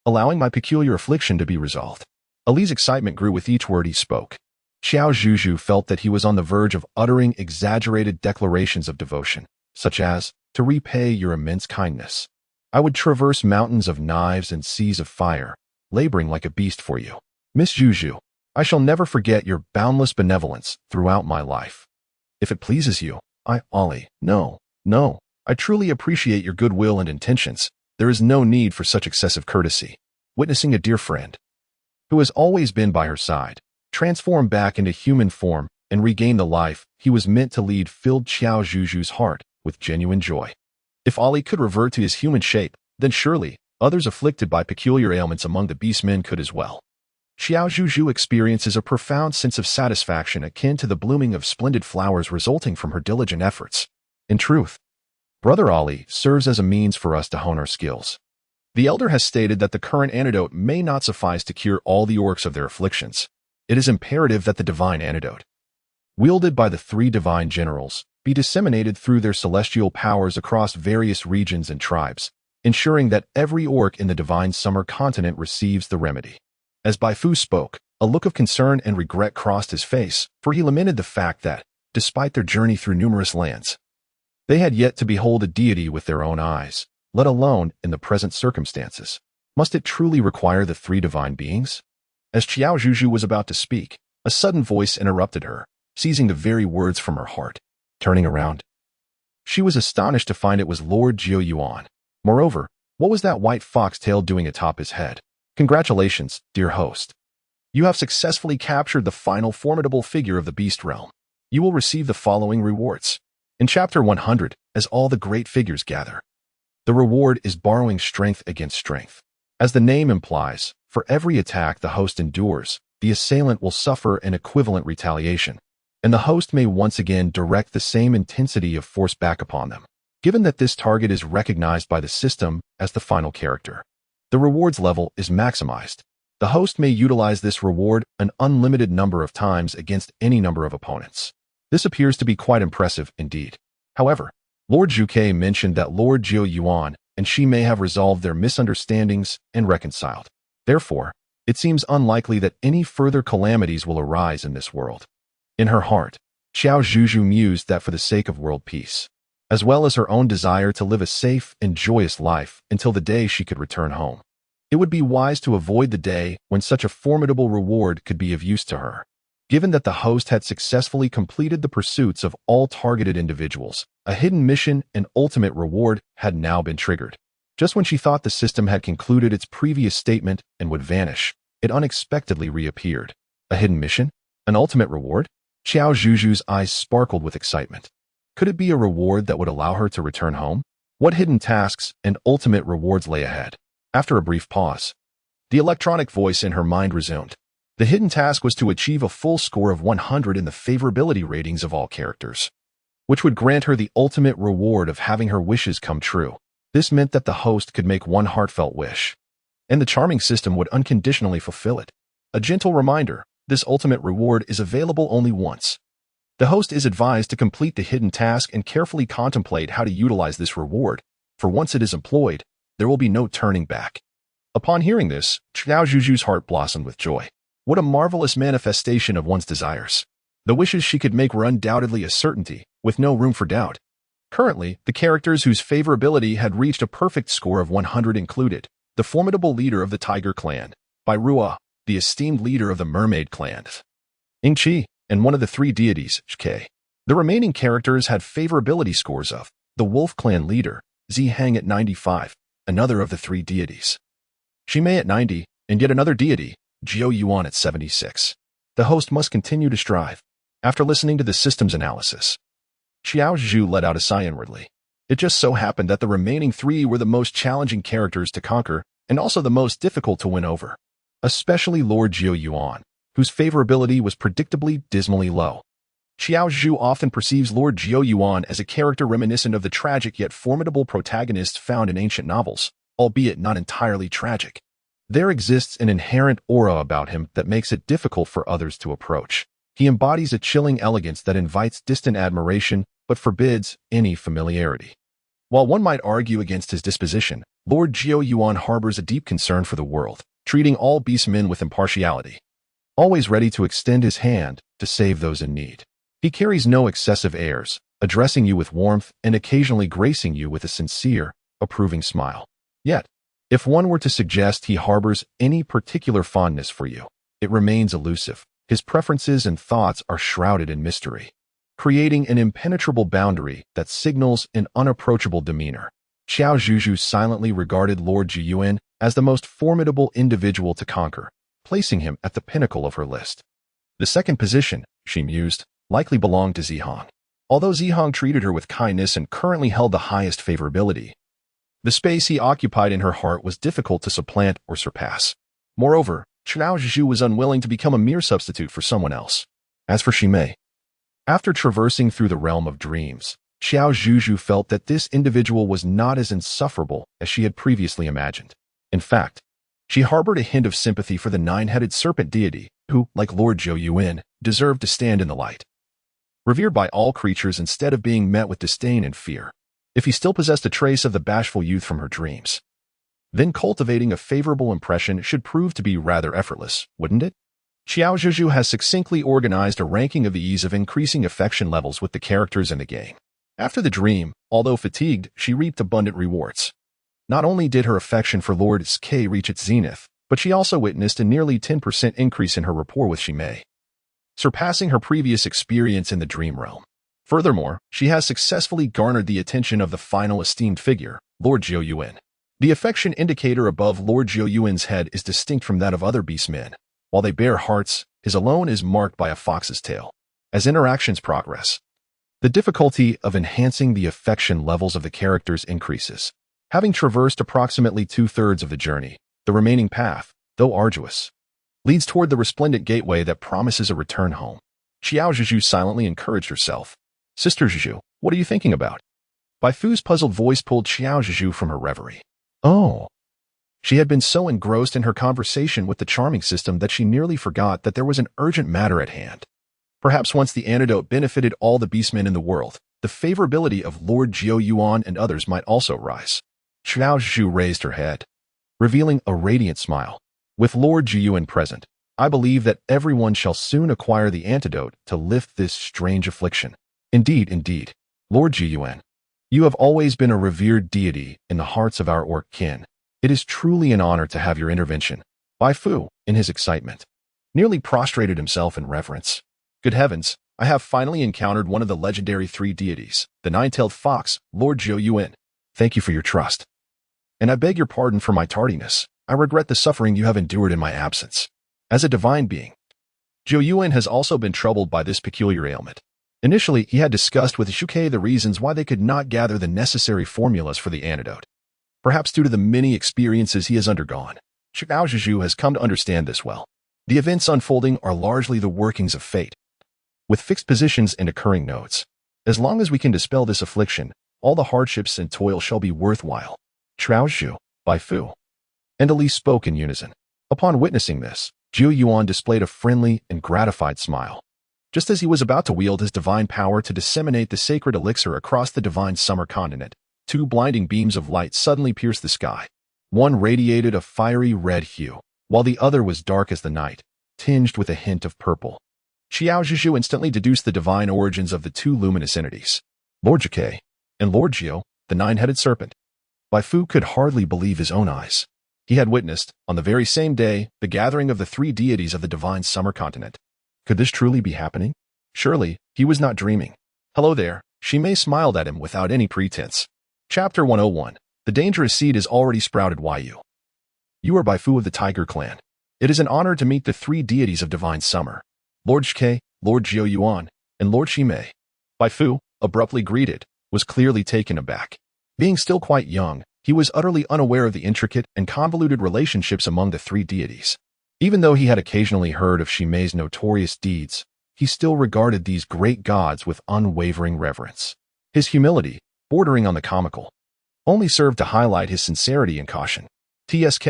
allowing my peculiar affliction to be resolved. Ali's excitement grew with each word he spoke. Qiao Zhuzhu felt that he was on the verge of uttering exaggerated declarations of devotion, such as, to repay your immense kindness, I would traverse mountains of knives and seas of fire, laboring like a beast for you. Miss Zhuzhu, I shall never forget your boundless benevolence throughout my life. If it pleases you, Ali, no, I truly appreciate your goodwill and intentions. There is no need for such excessive courtesy. Witnessing a dear friend, who has always been by her side, transform back into human form and regain the life he was meant to lead filled Qiao Zhuzhu's heart with genuine joy. If Ali could revert to his human shape, then surely others afflicted by peculiar ailments among the beastmen could as well. Qiao Zhuzhu experiences a profound sense of satisfaction akin to the blooming of splendid flowers resulting from her diligent efforts. In truth, Brother Ali serves as a means for us to hone our skills. The elder has stated that the current antidote may not suffice to cure all the orcs of their afflictions. It is imperative that the divine antidote, wielded by the three divine generals, be disseminated through their celestial powers across various regions and tribes, ensuring that every orc in the divine summer continent receives the remedy. As Bai Fu spoke, a look of concern and regret crossed his face, for he lamented the fact that, despite their journey through numerous lands, they had yet to behold a deity with their own eyes, let alone in the present circumstances. Must it truly require the three divine beings? As Qiao Zhuzhu was about to speak, a sudden voice interrupted her, seizing the very words from her heart. Turning around, she was astonished to find it was Lord Jiao Yuan. Moreover, what was that white foxtail doing atop his head? Congratulations, dear host. You have successfully captured the final formidable figure of the beast realm. You will receive the following rewards. In Chapter 100, as all the great figures gather, the reward is borrowing strength against strength. As the name implies, for every attack the host endures, the assailant will suffer an equivalent retaliation, and the host may once again direct the same intensity of force back upon them. Given that this target is recognized by the system as the final character, the rewards level is maximized. The host may utilize this reward an unlimited number of times against any number of opponents. This appears to be quite impressive indeed. However, Lord Zhuke mentioned that Lord Jiao Yuan and she may have resolved their misunderstandings and reconciled. Therefore, it seems unlikely that any further calamities will arise in this world. In her heart, Qiao Zhuzhu mused that for the sake of world peace, as well as her own desire to live a safe and joyous life until the day she could return home, it would be wise to avoid the day when such a formidable reward could be of use to her. Given that the host had successfully completed the pursuits of all targeted individuals, a hidden mission and ultimate reward had now been triggered. Just when she thought the system had concluded its previous statement and would vanish, it unexpectedly reappeared. A hidden mission? An ultimate reward? Qiao Zhuzhu's eyes sparkled with excitement. Could it be a reward that would allow her to return home? What hidden tasks and ultimate rewards lay ahead? After a brief pause, the electronic voice in her mind resumed. The hidden task was to achieve a full score of 100 in the favorability ratings of all characters, which would grant her the ultimate reward of having her wishes come true. This meant that the host could make one heartfelt wish, and the charming system would unconditionally fulfill it. A gentle reminder, this ultimate reward is available only once. The host is advised to complete the hidden task and carefully contemplate how to utilize this reward, for once it is employed, there will be no turning back. Upon hearing this, Qiao Zhuzhu's heart blossomed with joy. What a marvelous manifestation of one's desires. The wishes she could make were undoubtedly a certainty, with no room for doubt. Currently, the characters whose favorability had reached a perfect score of 100 included the formidable leader of the Tiger Clan, Bai Rua, the esteemed leader of the Mermaid Clan, Ing Chi, and one of the three deities, Shke. The remaining characters had favorability scores of the Wolf Clan leader, Zi Hang at 95, another of the three deities, Shimei at 90, and yet another deity, Jiao Yuan at 76. The host must continue to strive. After listening to the system's analysis, Qiao Zhuzhu let out a sigh inwardly. It just so happened that the remaining three were the most challenging characters to conquer and also the most difficult to win over, especially Lord Jiao Yuan, whose favorability was predictably dismally low. Qiao Zhuzhu often perceives Lord Jiao Yuan as a character reminiscent of the tragic yet formidable protagonists found in ancient novels, albeit not entirely tragic. There exists an inherent aura about him that makes it difficult for others to approach. He embodies a chilling elegance that invites distant admiration but forbids any familiarity. While one might argue against his disposition, Lord Jiao Yuan harbors a deep concern for the world, treating all beastmen with impartiality, always ready to extend his hand to save those in need. He carries no excessive airs, addressing you with warmth and occasionally gracing you with a sincere, approving smile. Yet, if one were to suggest he harbors any particular fondness for you, it remains elusive. His preferences and thoughts are shrouded in mystery, creating an impenetrable boundary that signals an unapproachable demeanor. Qiao Zhuzhu silently regarded Lord Jiao Yuan as the most formidable individual to conquer, placing him at the pinnacle of her list. The second position, she mused, likely belonged to Zihong. Although Zihong treated her with kindness and currently held the highest favorability, the space he occupied in her heart was difficult to supplant or surpass. Moreover, Qiao Zhuzhu was unwilling to become a mere substitute for someone else. As for Shimei, after traversing through the realm of dreams, Qiao Zhuzhu felt that this individual was not as insufferable as she had previously imagined. In fact, she harbored a hint of sympathy for the nine-headed serpent deity, who, like Lord Zhou Yuan, deserved to stand in the light. Revered by all creatures instead of being met with disdain and fear, if he still possessed a trace of the bashful youth from her dreams, then cultivating a favorable impression should prove to be rather effortless, wouldn't it? Qiao Zhuzhu has succinctly organized a ranking of the ease of increasing affection levels with the characters in the game. After the dream, although fatigued, she reaped abundant rewards. Not only did her affection for Lord K reach its zenith, but she also witnessed a nearly 10% increase in her rapport with Shimei, surpassing her previous experience in the dream realm. Furthermore, she has successfully garnered the attention of the final esteemed figure, Lord Zhou Yuan. The affection indicator above Lord Zhou Yuan's head is distinct from that of other beastmen. While they bear hearts, his alone is marked by a fox's tail. As interactions progress, the difficulty of enhancing the affection levels of the characters increases. Having traversed approximately 2/3 of the journey, the remaining path, though arduous, leads toward the resplendent gateway that promises a return home. Qiao Zhuzhu silently encouraged herself. Sister Zhuzhu, what are you thinking about? Bai Fu's puzzled voice pulled Qiao Zhuzhu from her reverie. Oh. She had been so engrossed in her conversation with the charming system that she nearly forgot that there was an urgent matter at hand. Perhaps once the antidote benefited all the beastmen in the world, the favorability of Lord Zhou Yuan and others might also rise. Qiao Zhuzhu raised her head, revealing a radiant smile. With Lord Zhou Yuan present, I believe that everyone shall soon acquire the antidote to lift this strange affliction. Indeed, Lord Zhou Yuan, you have always been a revered deity in the hearts of our orc kin. It is truly an honor to have your intervention. Bai Fu, in his excitement, nearly prostrated himself in reverence. Good heavens, I have finally encountered one of the legendary three deities, the nine-tailed fox, Lord Zhou Yuan. Thank you for your trust. And I beg your pardon for my tardiness. I regret the suffering you have endured in my absence. As a divine being, Zhou Yuan has also been troubled by this peculiar ailment. Initially, he had discussed with Shuke the reasons why they could not gather the necessary formulas for the antidote. Perhaps due to the many experiences he has undergone, Qiao Zhuzhu has come to understand this well. The events unfolding are largely the workings of fate, with fixed positions and occurring nodes. As long as we can dispel this affliction, all the hardships and toil shall be worthwhile. Qiao Zhu, Bai Fu, and Elise spoke in unison. Upon witnessing this, Zhou Yuan displayed a friendly and gratified smile. Just as he was about to wield his divine power to disseminate the sacred elixir across the divine summer continent, two blinding beams of light suddenly pierced the sky. One radiated a fiery red hue, while the other was dark as the night, tinged with a hint of purple. Qiao Zhuzhu instantly deduced the divine origins of the two luminous entities, Lord Zhike and Lord Zhio, the nine-headed serpent. Bai Fu could hardly believe his own eyes. He had witnessed, on the very same day, the gathering of the three deities of the divine summer continent. Could this truly be happening? Surely, he was not dreaming. Hello there, Shimei smiled at him without any pretense. Chapter 101. The dangerous seed is already sprouted. Yu. You are Bai Fu of the Tiger Clan. It is an honor to meet the three deities of divine summer, Lord Zhike, Lord Zhou Yuan, and Lord Shimei. Bai Fu, abruptly greeted, was clearly taken aback. Being still quite young, he was utterly unaware of the intricate and convoluted relationships among the three deities. Even though he had occasionally heard of Shimei's notorious deeds, he still regarded these great gods with unwavering reverence. His humility, bordering on the comical, only served to highlight his sincerity and caution. TSK,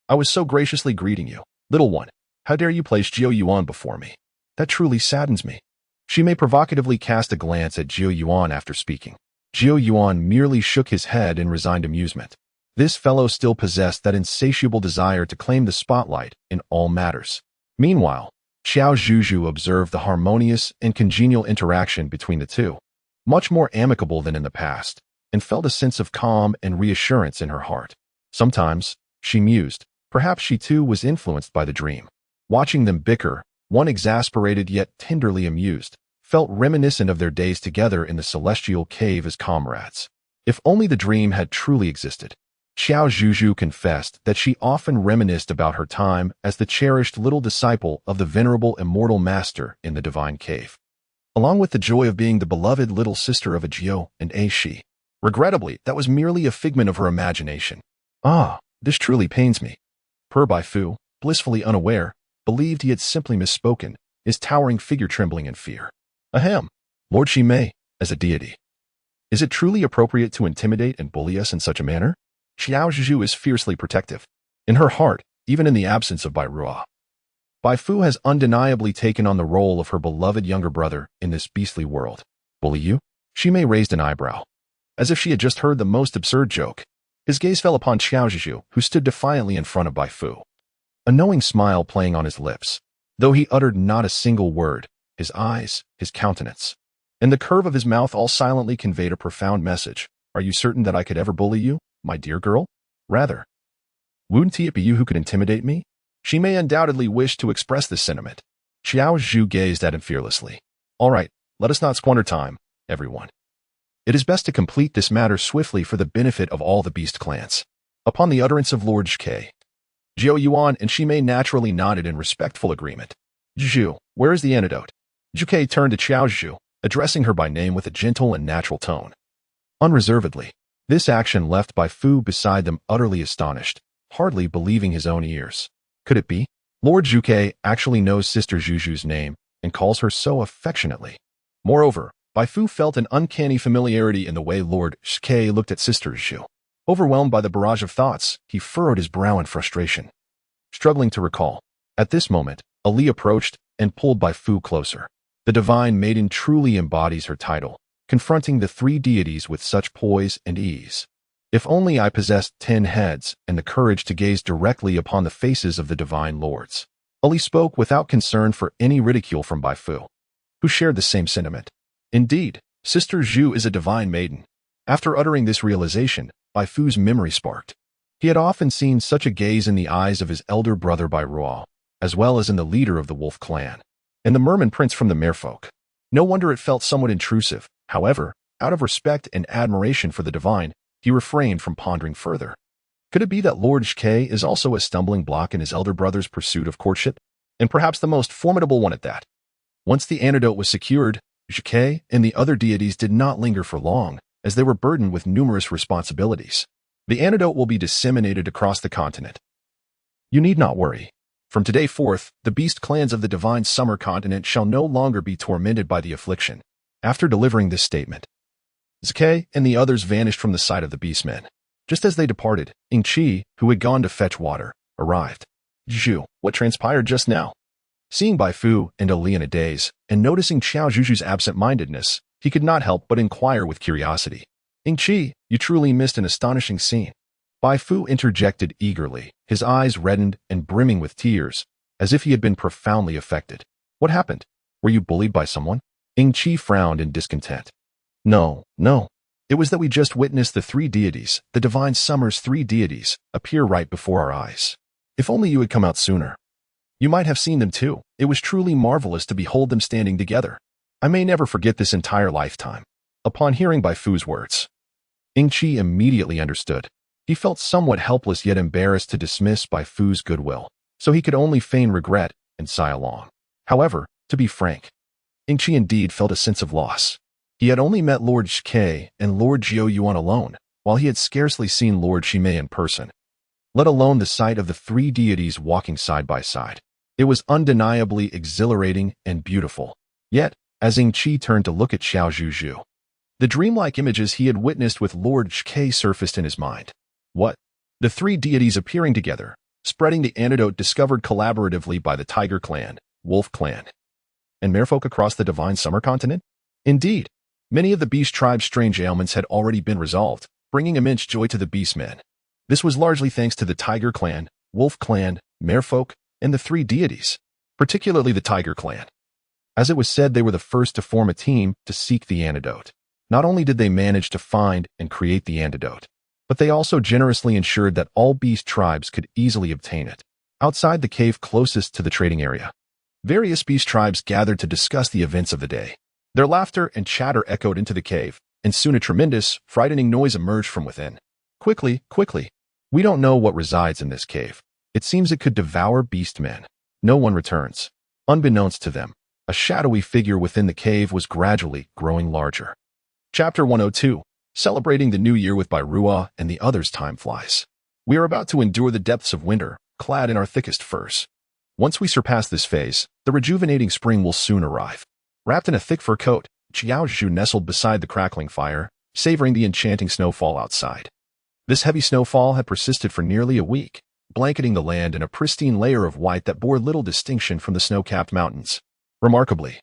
I was so graciously greeting you. Little one, how dare you place Zhou Yuan before me? That truly saddens me. Shimei provocatively cast a glance at Zhou Yuan after speaking. Zhou Yuan merely shook his head in resigned amusement. This fellow still possessed that insatiable desire to claim the spotlight in all matters. Meanwhile, Qiao Zhuzhu observed the harmonious and congenial interaction between the two, much more amicable than in the past, and felt a sense of calm and reassurance in her heart. Sometimes, she mused, perhaps she too was influenced by the dream. Watching them bicker, one exasperated yet tenderly amused, felt reminiscent of their days together in the celestial cave as comrades. If only the dream had truly existed. Qiao Zhuzhu confessed that she often reminisced about her time as the cherished little disciple of the venerable immortal master in the divine cave, along with the joy of being the beloved little sister of a Jiao and a Shi. Regrettably, that was merely a figment of her imagination. Ah, this truly pains me. Bai Fu, blissfully unaware, believed he had simply misspoken, his towering figure trembling in fear. Ahem, Lord Shimei, as a deity. Is it truly appropriate to intimidate and bully us in such a manner? Qiao Zhuzhu is fiercely protective. In her heart, even in the absence of Bai Ruo, Bai Fu has undeniably taken on the role of her beloved younger brother in this beastly world. Bully you? Shi Mei raised an eyebrow, as if she had just heard the most absurd joke. His gaze fell upon Qiao Zhuzhu, who stood defiantly in front of Bai Fu, a knowing smile playing on his lips. Though he uttered not a single word, his eyes, his countenance, and the curve of his mouth all silently conveyed a profound message. Are you certain that I could ever bully you, my dear girl? Rather, wouldn't it be you who could intimidate me? She may undoubtedly wish to express this sentiment. Qiao Zhuzhu gazed at him fearlessly. All right, let us not squander time, everyone. It is best to complete this matter swiftly for the benefit of all the beast clans. Upon the utterance of Lord Zhike, Zhou Yuan and Shi Mei naturally nodded in respectful agreement. Zhu, where is the antidote? Zhuke turned to Qiao Zhuzhu, addressing her by name with a gentle and natural tone. Unreservedly, this action left Bai Fu beside them utterly astonished, hardly believing his own ears. Could it be? Lord Zhuke actually knows Sister Zhuzhu's name and calls her so affectionately. Moreover, Bai Fu felt an uncanny familiarity in the way Lord Zhuke looked at Sister Zhu. Overwhelmed by the barrage of thoughts, he furrowed his brow in frustration, struggling to recall. At this moment, Ali approached and pulled Bai Fu closer. The divine maiden truly embodies her title, confronting the three deities with such poise and ease. If only I possessed 10 heads and the courage to gaze directly upon the faces of the divine lords. Ali spoke without concern for any ridicule from Bai Fu, who shared the same sentiment. Indeed, Sister Zhu is a divine maiden. After uttering this realization, Bai Fu's memory sparked. He had often seen such a gaze in the eyes of his elder brother Bai Ruo, as well as in the leader of the wolf clan, and the merman prince from the merfolk. No wonder it felt somewhat intrusive. However, out of respect and admiration for the divine, he refrained from pondering further. Could it be that Lord Zhuke is also a stumbling block in his elder brother's pursuit of courtship? And perhaps the most formidable one at that. Once the antidote was secured, Zhuke and the other deities did not linger for long, as they were burdened with numerous responsibilities. The antidote will be disseminated across the continent. You need not worry. From today forth, the beast clans of the divine summer continent shall no longer be tormented by the affliction. After delivering this statement, Zhuke and the others vanished from the sight of the beastmen. Just as they departed, Yingqi, who had gone to fetch water, arrived. Zhu, what transpired just now? Seeing Bai Fu and Ali in a daze, and noticing Qiao Zhuzhu's absent-mindedness, he could not help but inquire with curiosity. Yingqi, you truly missed an astonishing scene. Bai Fu interjected eagerly, his eyes reddened and brimming with tears, as if he had been profoundly affected. What happened? Were you bullied by someone? Yingqi frowned in discontent. No. It was that we just witnessed the three deities, the divine summer's three deities, appear right before our eyes. If only you had come out sooner. You might have seen them too. It was truly marvelous to behold them standing together. I may never forget this entire lifetime. Upon hearing Bai Fu's words, Yingqi immediately understood. He felt somewhat helpless yet embarrassed to dismiss Bai Fu's goodwill, so he could only feign regret and sigh along. However, to be frank, Yingqi indeed felt a sense of loss. He had only met Lord Zhuke and Lord Zhou Yuan alone, while he had scarcely seen Lord Shi Mei in person, let alone the sight of the three deities walking side by side. It was undeniably exhilarating and beautiful. Yet, as Yingqi turned to look at Qiao Zhuzhu, the dreamlike images he had witnessed with Lord Zhuke surfaced in his mind. What? The three deities appearing together, spreading the antidote discovered collaboratively by the Tiger Clan, Wolf Clan, and merfolk across the divine summer continent? Indeed, many of the beast tribe's strange ailments had already been resolved, bringing immense joy to the beastmen. This was largely thanks to the Tiger Clan, Wolf Clan, merfolk, and the three deities, particularly the Tiger Clan. As it was said, they were the first to form a team to seek the antidote. Not only did they manage to find and create the antidote, but they also generously ensured that all beast tribes could easily obtain it. Outside the cave closest to the trading area, various beast tribes gathered to discuss the events of the day. Their laughter and chatter echoed into the cave, and soon a tremendous, frightening noise emerged from within. Quickly! We don't know what resides in this cave. It seems it could devour beastmen. No one returns. Unbeknownst to them, a shadowy figure within the cave was gradually growing larger. Chapter 102. Celebrating the new year with Bai Ruo and the others. Time flies. We are about to endure the depths of winter, clad in our thickest furs. Once we surpass this phase, the rejuvenating spring will soon arrive. Wrapped in a thick fur coat, Qiao Zhuzhu nestled beside the crackling fire, savoring the enchanting snowfall outside. This heavy snowfall had persisted for nearly a week, blanketing the land in a pristine layer of white that bore little distinction from the snow-capped mountains. Remarkably,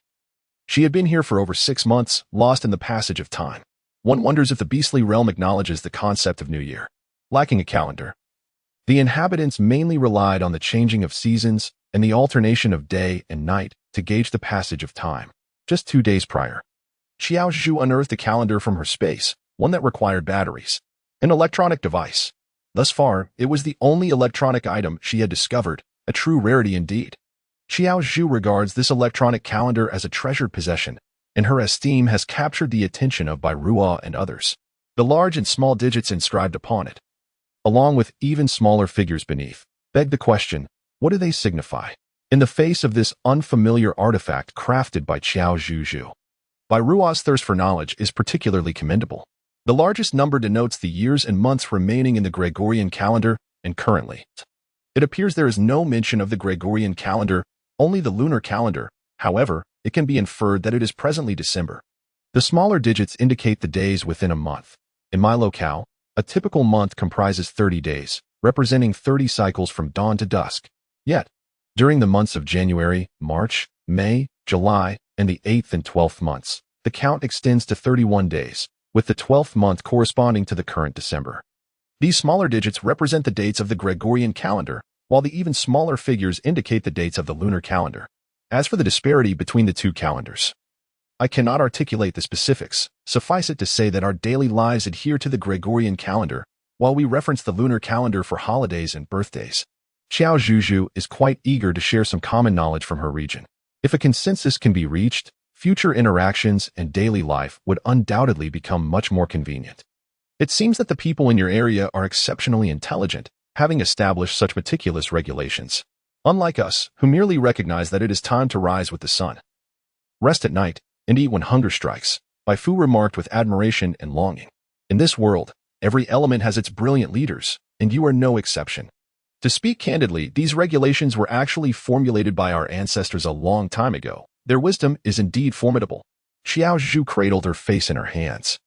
she had been here for over 6 months, lost in the passage of time. One wonders if the beastly realm acknowledges the concept of New Year. Lacking a calendar, the inhabitants mainly relied on the changing of seasons and the alternation of day and night to gauge the passage of time. Just 2 days prior, Qiao Zhuzhu unearthed a calendar from her space, one that required batteries. An electronic device. Thus far, it was the only electronic item she had discovered, a true rarity indeed. Qiao Zhuzhu regards this electronic calendar as a treasured possession, and her esteem has captured the attention of Ruo and others. The large and small digits inscribed upon it, along with even smaller figures beneath, beg the question, what do they signify? In the face of this unfamiliar artifact crafted by Qiao Zhuzhu, Ruo's thirst for knowledge is particularly commendable. The largest number denotes the years and months remaining in the Gregorian calendar, and currently, it appears there is no mention of the Gregorian calendar, only the lunar calendar. However, it can be inferred that it is presently December. The smaller digits indicate the days within a month. In my locale, a typical month comprises 30 days, representing 30 cycles from dawn to dusk. Yet, during the months of January, March, May, July, and the 8th and 12th months, the count extends to 31 days, with the 12th month corresponding to the current December. These smaller digits represent the dates of the Gregorian calendar, while the even smaller figures indicate the dates of the lunar calendar. As for the disparity between the two calendars, I cannot articulate the specifics. Suffice it to say that our daily lives adhere to the Gregorian calendar, while we reference the lunar calendar for holidays and birthdays. Qiao Zhuzhu is quite eager to share some common knowledge from her region. If a consensus can be reached, future interactions and daily life would undoubtedly become much more convenient. It seems that the people in your area are exceptionally intelligent, having established such meticulous regulations. Unlike us, who merely recognize that it is time to rise with the sun, rest at night, and eat when hunger strikes, Fu remarked with admiration and longing. In this world, every element has its brilliant leaders, and you are no exception. To speak candidly, these regulations were actually formulated by our ancestors a long time ago. Their wisdom is indeed formidable. Qiao Zhuzhu cradled her face in her hands,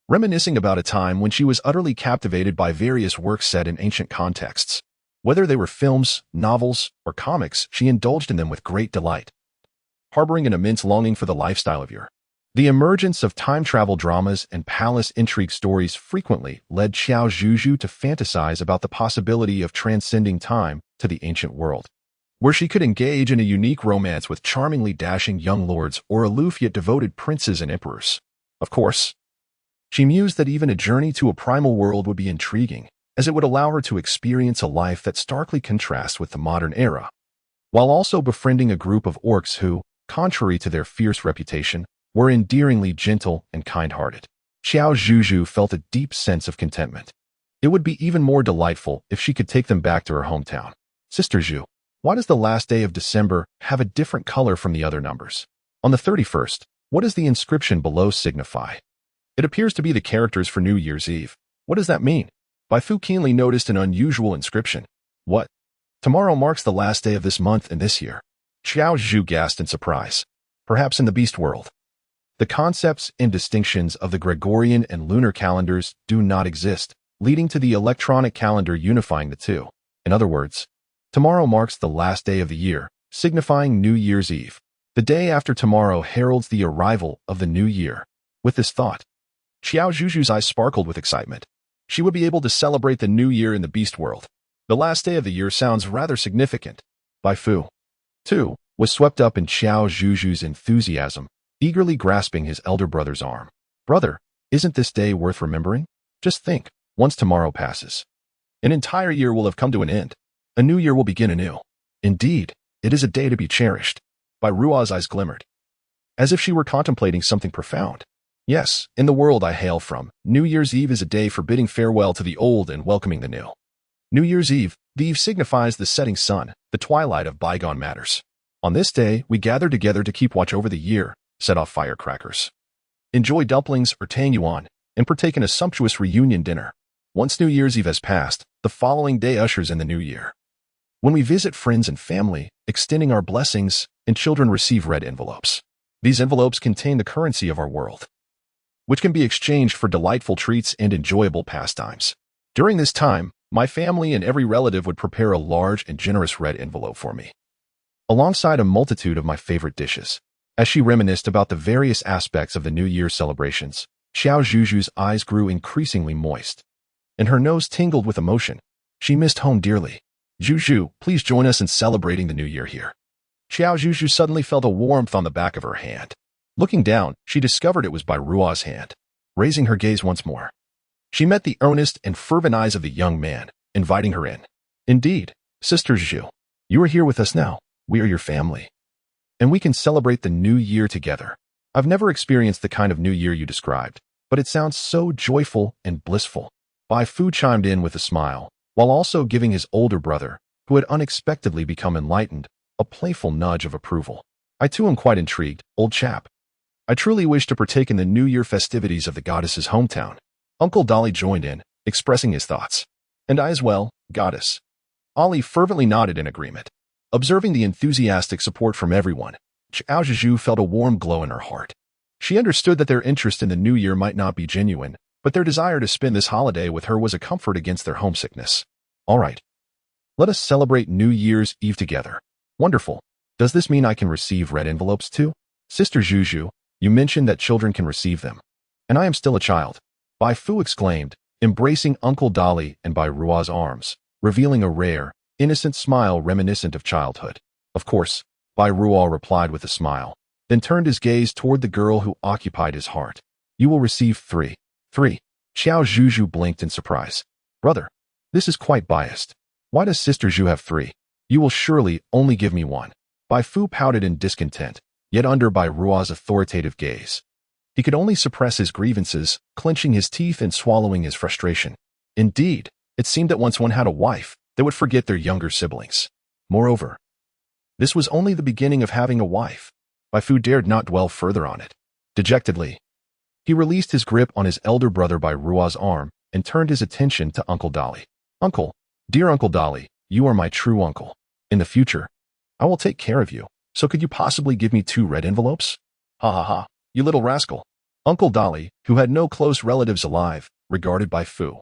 reminiscing about a time when she was utterly captivated by various works set in ancient contexts. Whether they were films, novels, or comics, she indulged in them with great delight, harboring an immense longing for the lifestyle of yore. The emergence of time travel dramas and palace intrigue stories frequently led Qiao Zhuzhu to fantasize about the possibility of transcending time to the ancient world, where she could engage in a unique romance with charmingly dashing young lords or aloof yet devoted princes and emperors. Of course, she mused that even a journey to a primal world would be intriguing, as it would allow her to experience a life that starkly contrasts with the modern era, while also befriending a group of orcs who, contrary to their fierce reputation, were endearingly gentle and kind-hearted. Qiao Zhuzhu felt a deep sense of contentment. It would be even more delightful if she could take them back to her hometown. Sister Zhu, why does the last day of December have a different color from the other numbers? On the 31st, what does the inscription below signify? It appears to be the characters for New Year's Eve. What does that mean? Fu keenly noticed an unusual inscription. What? Tomorrow marks the last day of this month and this year. Qiao Zhuzhu gasped in surprise. Perhaps in the beast world, the concepts and distinctions of the Gregorian and lunar calendars do not exist, leading to the electronic calendar unifying the two. In other words, tomorrow marks the last day of the year, signifying New Year's Eve. The day after tomorrow heralds the arrival of the new year. With this thought, Qiao Zhuzhu's eyes sparkled with excitement. She would be able to celebrate the new year in the beast world. The last day of the year sounds rather significant. Fu, too, was swept up in Qiao Zhuzhu's enthusiasm, eagerly grasping his elder brother's arm. Brother, isn't this day worth remembering? Just think, once tomorrow passes, an entire year will have come to an end. A new year will begin anew. Indeed, it is a day to be cherished. Ruo's eyes glimmered, as if she were contemplating something profound. Yes, in the world I hail from, New Year's Eve is a day for bidding farewell to the old and welcoming the new. New Year's Eve, the eve signifies the setting sun, the twilight of bygone matters. On this day, we gather together to keep watch over the year, set off firecrackers, enjoy dumplings or tang yuan, and partake in a sumptuous reunion dinner. Once New Year's Eve has passed, the following day ushers in the new year, when we visit friends and family, extending our blessings, and children receive red envelopes. These envelopes contain the currency of our world, which can be exchanged for delightful treats and enjoyable pastimes. During this time, my family and every relative would prepare a large and generous red envelope for me, alongside a multitude of my favorite dishes. As she reminisced about the various aspects of the New Year celebrations, Qiao Zhuzhu's eyes grew increasingly moist, and her nose tingled with emotion. She missed home dearly. Zhuzhu, please join us in celebrating the New Year here. Qiao Zhuzhu suddenly felt a warmth on the back of her hand. Looking down, she discovered it was Bai Ruo's hand. Raising her gaze once more, she met the earnest and fervent eyes of the young man, inviting her in. Indeed, Sister Zhu, you are here with us now. We are your family, and we can celebrate the New Year together. I've never experienced the kind of New Year you described, but it sounds so joyful and blissful. Bai Fu chimed in with a smile, while also giving his older brother, who had unexpectedly become enlightened, a playful nudge of approval. I too am quite intrigued, old chap. I truly wish to partake in the New Year festivities of the goddess's hometown. Uncle Dolly joined in, expressing his thoughts. And I as well, goddess. Ali fervently nodded in agreement. Observing the enthusiastic support from everyone, Qiao Zhuzhu felt a warm glow in her heart. She understood that their interest in the New Year might not be genuine, but their desire to spend this holiday with her was a comfort against their homesickness. All right. Let us celebrate New Year's Eve together. Wonderful. Does this mean I can receive red envelopes too? Sister Zhuzhu, you mentioned that children can receive them. And I am still a child. Bai Fu exclaimed, embracing Uncle Dolly and Bai Ruo's arms, revealing a rare, innocent smile reminiscent of childhood. Of course, Bai Ruo replied with a smile, then turned his gaze toward the girl who occupied his heart. You will receive three. Qiao Zhuzhu blinked in surprise. Brother, this is quite biased. Why does Sister Zhu have three? You will surely only give me one. Bai Fu pouted in discontent, yet under Bai Ruo's authoritative gaze. He could only suppress his grievances, clenching his teeth and swallowing his frustration. Indeed, it seemed that once one had a wife, they would forget their younger siblings. Moreover, this was only the beginning of having a wife. Bai Fu dared not dwell further on it. Dejectedly, he released his grip on his elder brother Bai Ruo's arm and turned his attention to Uncle Dolly. Uncle, dear Uncle Dolly, you are my true uncle. In the future, I will take care of you. So could you possibly give me 2 red envelopes? Ha ha ha, you little rascal. Uncle Dolly, who had no close relatives alive, regarded Bai Fu,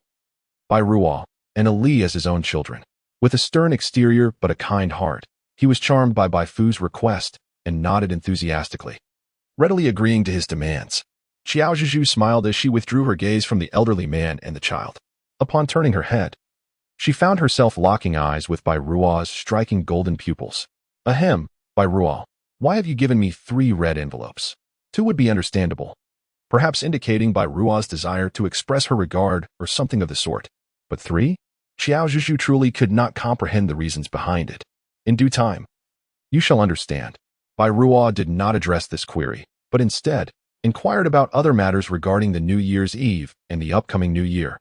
Bai Ruo, and Ali as his own children. With a stern exterior but a kind heart, he was charmed by Bai Fu's request and nodded enthusiastically, readily agreeing to his demands. Qiao Zhuzhu smiled as she withdrew her gaze from the elderly man and the child. Upon turning her head, she found herself locking eyes with Bai Ruo's striking golden pupils. Ahem, Bai Ruo, why have you given me 3 red envelopes? 2 would be understandable, perhaps indicating Bai Ruo's desire to express her regard or something of the sort. But 3? Qiao Zhuzhu truly could not comprehend the reasons behind it. In due time, you shall understand. Bai Ruo did not address this query, but instead inquired about other matters regarding the New Year's Eve and the upcoming New Year,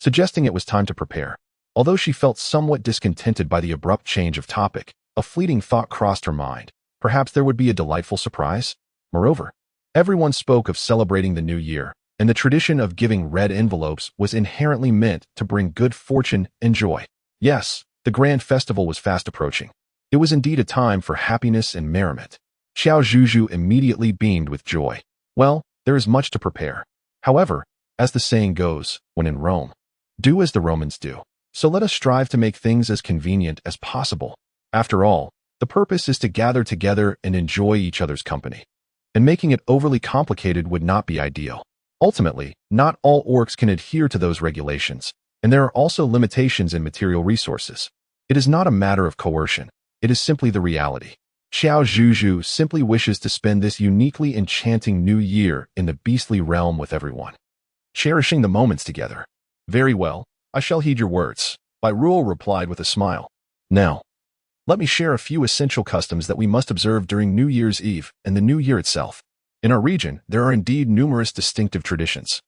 suggesting it was time to prepare. Although she felt somewhat discontented by the abrupt change of topic, a fleeting thought crossed her mind. Perhaps there would be a delightful surprise. Moreover, everyone spoke of celebrating the New Year, and the tradition of giving red envelopes was inherently meant to bring good fortune and joy. Yes, the grand festival was fast approaching. It was indeed a time for happiness and merriment. Qiao Zhuzhu immediately beamed with joy. Well, there is much to prepare. However, as the saying goes, when in Rome, do as the Romans do. So let us strive to make things as convenient as possible. After all, the purpose is to gather together and enjoy each other's company. And making it overly complicated would not be ideal. Ultimately, not all orcs can adhere to those regulations, and there are also limitations in material resources. It is not a matter of coercion. It is simply the reality. Qiao Zhuzhu simply wishes to spend this uniquely enchanting New Year in the beastly realm with everyone, cherishing the moments together. Very well, I shall heed your words, Bai Ruo replied with a smile. Now, let me share a few essential customs that we must observe during New Year's Eve and the New Year itself. In our region, there are indeed numerous distinctive traditions,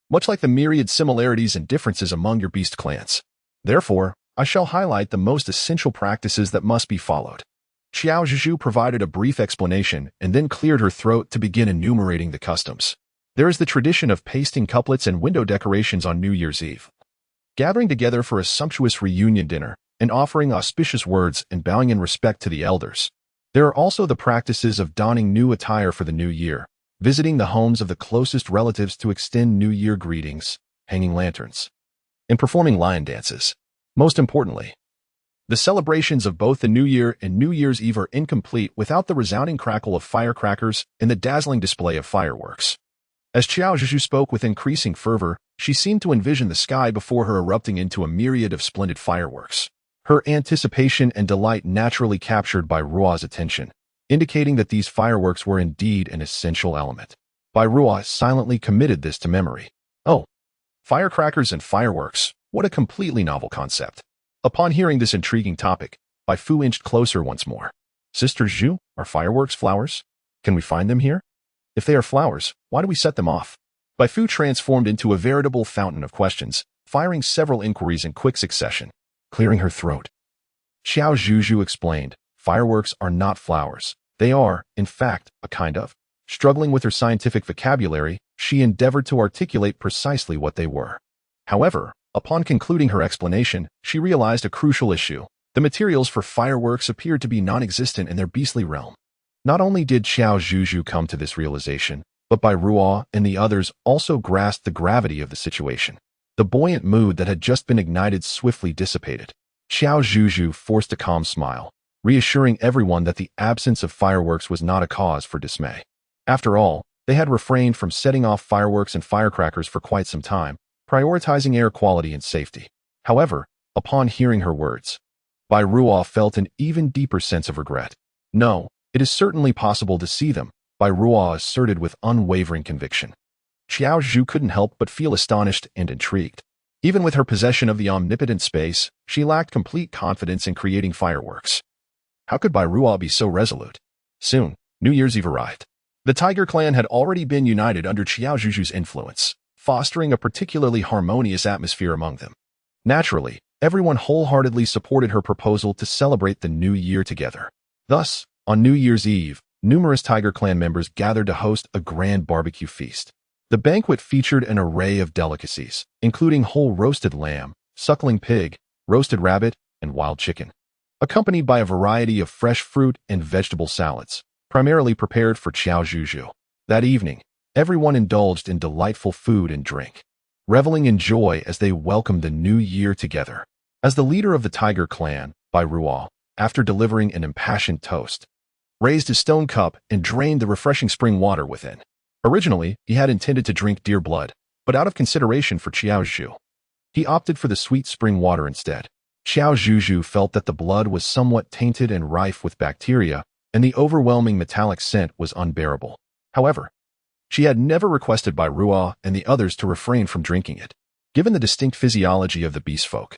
much like the myriad similarities and differences among your beast clans. Therefore, I shall highlight the most essential practices that must be followed. Qiao Zhuzhu provided a brief explanation and then cleared her throat to begin enumerating the customs. There is the tradition of pasting couplets and window decorations on New Year's Eve, gathering together for a sumptuous reunion dinner, and offering auspicious words and bowing in respect to the elders. There are also the practices of donning new attire for the new year, visiting the homes of the closest relatives to extend New Year greetings, hanging lanterns, and performing lion dances. Most importantly, the celebrations of both the New Year and New Year's Eve are incomplete without the resounding crackle of firecrackers and the dazzling display of fireworks. As Qiao Zhuzhu spoke with increasing fervor, she seemed to envision the sky before her erupting into a myriad of splendid fireworks. Her anticipation and delight naturally captured Bai Ruo's attention, indicating that these fireworks were indeed an essential element. Bai Ruo silently committed this to memory. Oh, firecrackers and fireworks, what a completely novel concept. Upon hearing this intriguing topic, Bai Fu inched closer once more. Sister Zhu, are fireworks flowers? Can we find them here? If they are flowers, why do we set them off? Bai Fu transformed into a veritable fountain of questions, firing several inquiries in quick succession. Clearing her throat, Qiao Zhuzhu explained, fireworks are not flowers. They are, in fact, a kind of. Struggling with her scientific vocabulary, she endeavored to articulate precisely what they were. However, upon concluding her explanation, she realized a crucial issue. The materials for fireworks appeared to be non-existent in their beastly realm. Not only did Qiao Zhuzhu come to this realization, but Bai Ruo and the others also grasped the gravity of the situation. The buoyant mood that had just been ignited swiftly dissipated. Qiao Zhuzhu forced a calm smile, reassuring everyone that the absence of fireworks was not a cause for dismay. After all, they had refrained from setting off fireworks and firecrackers for quite some time, prioritizing air quality and safety. However, upon hearing her words, Bai Ruo felt an even deeper sense of regret. No, it is certainly possible to see them, Bai Ruo asserted with unwavering conviction. Qiao Zhuzhu couldn't help but feel astonished and intrigued. Even with her possession of the omnipotent space, she lacked complete confidence in creating fireworks. How could Bai Ruo be so resolute? Soon, New Year's Eve arrived. The Tiger clan had already been united under Qiao Zhuzhu's influence, fostering a particularly harmonious atmosphere among them. Naturally, everyone wholeheartedly supported her proposal to celebrate the new year together. Thus, on New Year's Eve, numerous Tiger clan members gathered to host a grand barbecue feast. The banquet featured an array of delicacies, including whole roasted lamb, suckling pig, roasted rabbit, and wild chicken, accompanied by a variety of fresh fruit and vegetable salads, primarily prepared for Qiao Zhuzhu. That evening, everyone indulged in delightful food and drink, reveling in joy as they welcomed the new year together. As the leader of the Tiger clan, Bai Ruo, after delivering an impassioned toast, raised his stone cup and drained the refreshing spring water within. Originally, he had intended to drink deer blood, but out of consideration for Qiao Zhuzhu, he opted for the sweet spring water instead. Qiao Zhuzhu felt that the blood was somewhat tainted and rife with bacteria, and the overwhelming metallic scent was unbearable. However, she had never requested Bai Ruo and the others to refrain from drinking it. Given the distinct physiology of the beast folk,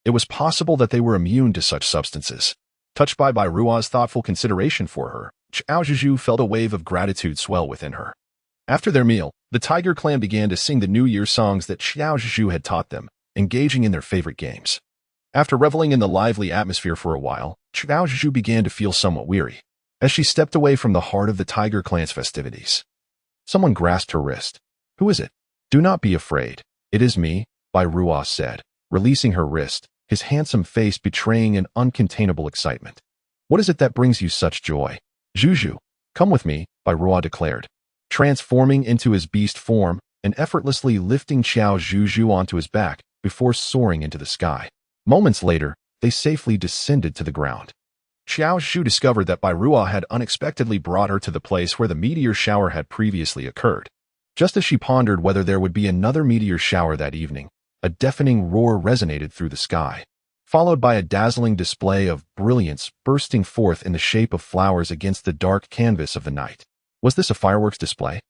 it was possible that they were immune to such substances. Touched by Bai Ruo's thoughtful consideration for her, Qiao Zhuzhu felt a wave of gratitude swell within her. After their meal, the Tiger clan began to sing the New Year songs that Qiao Zhuzhu had taught them, engaging in their favorite games. After reveling in the lively atmosphere for a while, Qiao Zhuzhu began to feel somewhat weary. As she stepped away from the heart of the Tiger clan's festivities, someone grasped her wrist. Who is it? Do not be afraid. It is me, Bai Ruo said, releasing her wrist, his handsome face betraying an uncontainable excitement. What is it that brings you such joy? Zhuzhu, come with me, Bai Ruo declared, transforming into his beast form and effortlessly lifting Qiao Zhuzhu onto his back before soaring into the sky. Moments later, they safely descended to the ground. Qiao Zhuzhu discovered that Bai Ruo had unexpectedly brought her to the place where the meteor shower had previously occurred. Just as she pondered whether there would be another meteor shower that evening, a deafening roar resonated through the sky, followed by a dazzling display of brilliance bursting forth in the shape of flowers against the dark canvas of the night. Was this a fireworks display?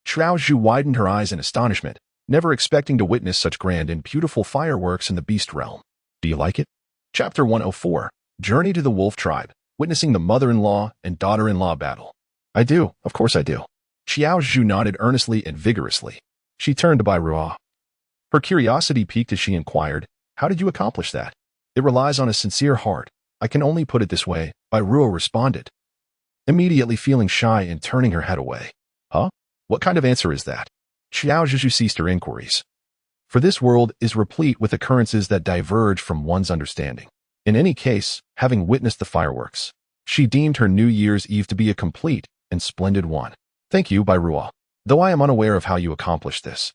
Qiao Zhuzhu widened her eyes in astonishment, never expecting to witness such grand and beautiful fireworks in the beast realm. Do you like it? Chapter 104, Journey to the Wolf Tribe, witnessing the mother-in-law and daughter-in-law battle. I do, of course I do. Qiao Zhuzhu nodded earnestly and vigorously. She turned to Bai Ruo. Her curiosity piqued as she inquired, how did you accomplish that? It relies on a sincere heart. I can only put it this way, Bai Ruo responded, immediately feeling shy and turning her head away. Huh? What kind of answer is that? Qiao Zhuzhu ceased her inquiries. For this world is replete with occurrences that diverge from one's understanding. In any case, having witnessed the fireworks, she deemed her New Year's Eve to be a complete and splendid one. Thank you, Ruo. Though I am unaware of how you accomplished this.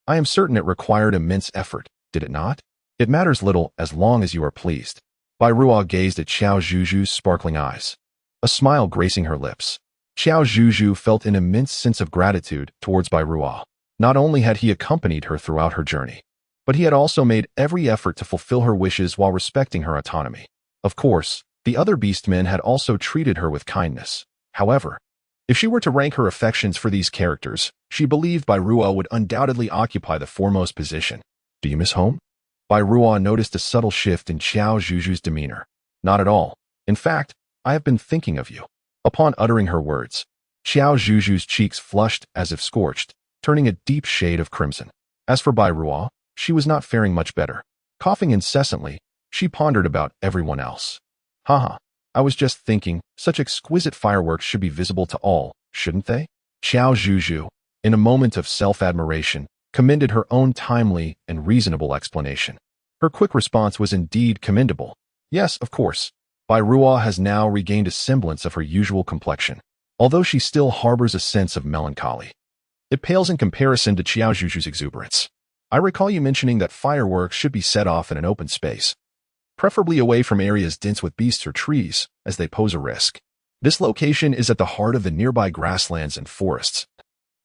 I am certain it required immense effort, did it not? It matters little as long as you are pleased. Ruo gazed at Qiao Zhuzhu's sparkling eyes, a smile gracing her lips. Qiao Zhuzhu felt an immense sense of gratitude towards Ruo. Not only had he accompanied her throughout her journey, but he had also made every effort to fulfill her wishes while respecting her autonomy. Of course, the other beastmen had also treated her with kindness. However, if she were to rank her affections for these characters, she believed Ruo would undoubtedly occupy the foremost position. Do you miss home? Ruo noticed a subtle shift in Qiao Zhuzhu's demeanor. Not at all. In fact, I have been thinking of you. Upon uttering her words, Qiao Zhuzhu's cheeks flushed as if scorched, turning a deep shade of crimson. As for Ruo, she was not faring much better. Coughing incessantly, she pondered about everyone else. Haha, I was just thinking, such exquisite fireworks should be visible to all, shouldn't they? Qiao Zhuzhu, in a moment of self-admiration, commended her own timely and reasonable explanation. Her quick response was indeed commendable. Yes, of course. Ruo has now regained a semblance of her usual complexion, although she still harbors a sense of melancholy. It pales in comparison to Qiao Zhuzhu's exuberance. I recall you mentioning that fireworks should be set off in an open space, preferably away from areas dense with beasts or trees, as they pose a risk. This location is at the heart of the nearby grasslands and forests,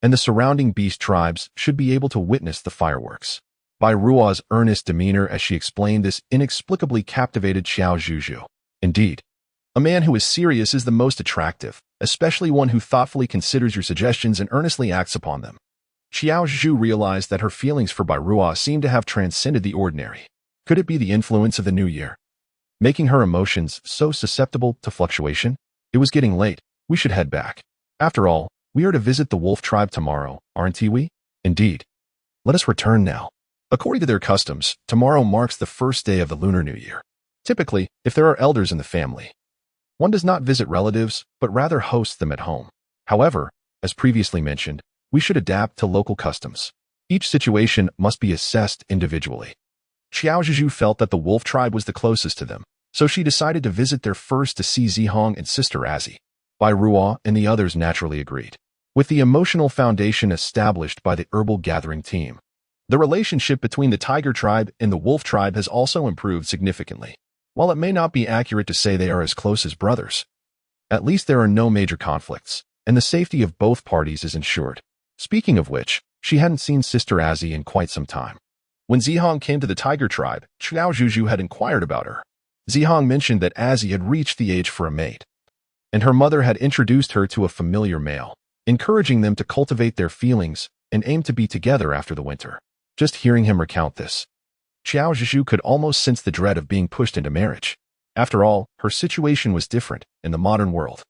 and the surrounding beast tribes should be able to witness the fireworks. Ruo's earnest demeanor as she explained this inexplicably captivated Qiao Zhuzhu. Indeed, a man who is serious is the most attractive, especially one who thoughtfully considers your suggestions and earnestly acts upon them. Qiao Zhuzhu realized that her feelings for Ruo seemed to have transcended the ordinary. Could it be the influence of the new year, making her emotions so susceptible to fluctuation? It was getting late. We should head back. After all, we are to visit the wolf tribe tomorrow, aren't we? Indeed. Let us return now. According to their customs, tomorrow marks the first day of the Lunar New Year. Typically, if there are elders in the family, one does not visit relatives, but rather hosts them at home. However, as previously mentioned, we should adapt to local customs. Each situation must be assessed individually. Qiao Zhuzhu felt that the wolf tribe was the closest to them, so she decided to visit there first to see Zihong and Sister Azzy. Ruo and the others naturally agreed. With the emotional foundation established by the herbal gathering team, the relationship between the tiger tribe and the wolf tribe has also improved significantly. While it may not be accurate to say they are as close as brothers, at least there are no major conflicts, and the safety of both parties is ensured. Speaking of which, she hadn't seen Sister Azzy in quite some time. When Zihong came to the tiger tribe, Qiao Zhuzhu had inquired about her. Zihong mentioned that Azzy had reached the age for a mate, and her mother had introduced her to a familiar male, encouraging them to cultivate their feelings and aim to be together after the winter. Just hearing him recount this, Qiao Zhuzhu could almost sense the dread of being pushed into marriage. After all, her situation was different in the modern world.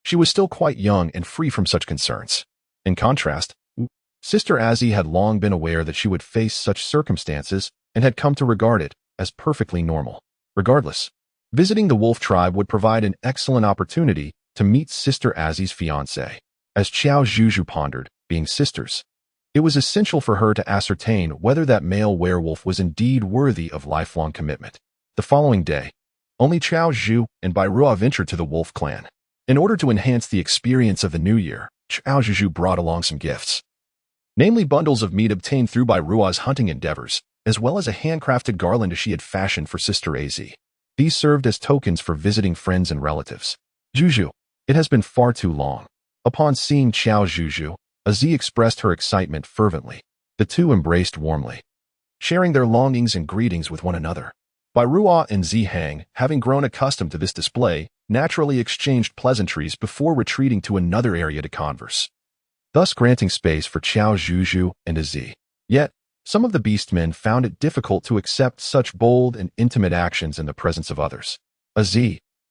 She was still quite young and free from such concerns. In contrast, Sister Azzy had long been aware that she would face such circumstances and had come to regard it as perfectly normal. Regardless, visiting the wolf tribe would provide an excellent opportunity to meet Sister Azzy's fiancé. As Qiao Zhuzhu pondered, being sisters, it was essential for her to ascertain whether that male werewolf was indeed worthy of lifelong commitment. The following day, only Qiao Zhu and Ruo ventured to the wolf clan. In order to enhance the experience of the new year, Qiao Zhuzhu brought along some gifts, namely bundles of meat obtained through Ruo's hunting endeavors, as well as a handcrafted garland she had fashioned for Sister Az. These served as tokens for visiting friends and relatives. Zhuzhu, it has been far too long. Upon seeing Qiao Zhuzhu, Az expressed her excitement fervently. The two embraced warmly, sharing their longings and greetings with one another. Ruo and Zihang, having grown accustomed to this display, naturally exchanged pleasantries before retreating to another area to converse, thus granting space for Qiao Zhuzhu and Az. Yet, some of the beastmen found it difficult to accept such bold and intimate actions in the presence of others. Az,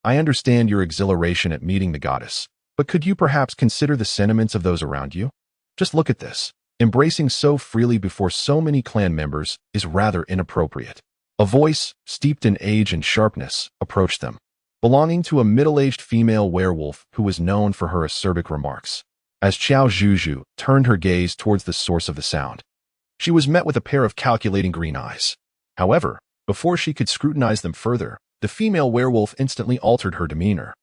I understand your exhilaration at meeting the goddess, but could you perhaps consider the sentiments of those around you? Just look at this. Embracing so freely before so many clan members is rather inappropriate. A voice, steeped in age and sharpness, approached them, belonging to a middle-aged female werewolf who was known for her acerbic remarks. As Qiao Zhuzhu turned her gaze towards the source of the sound, she was met with a pair of calculating green eyes. However, before she could scrutinize them further, the female werewolf instantly altered her demeanor,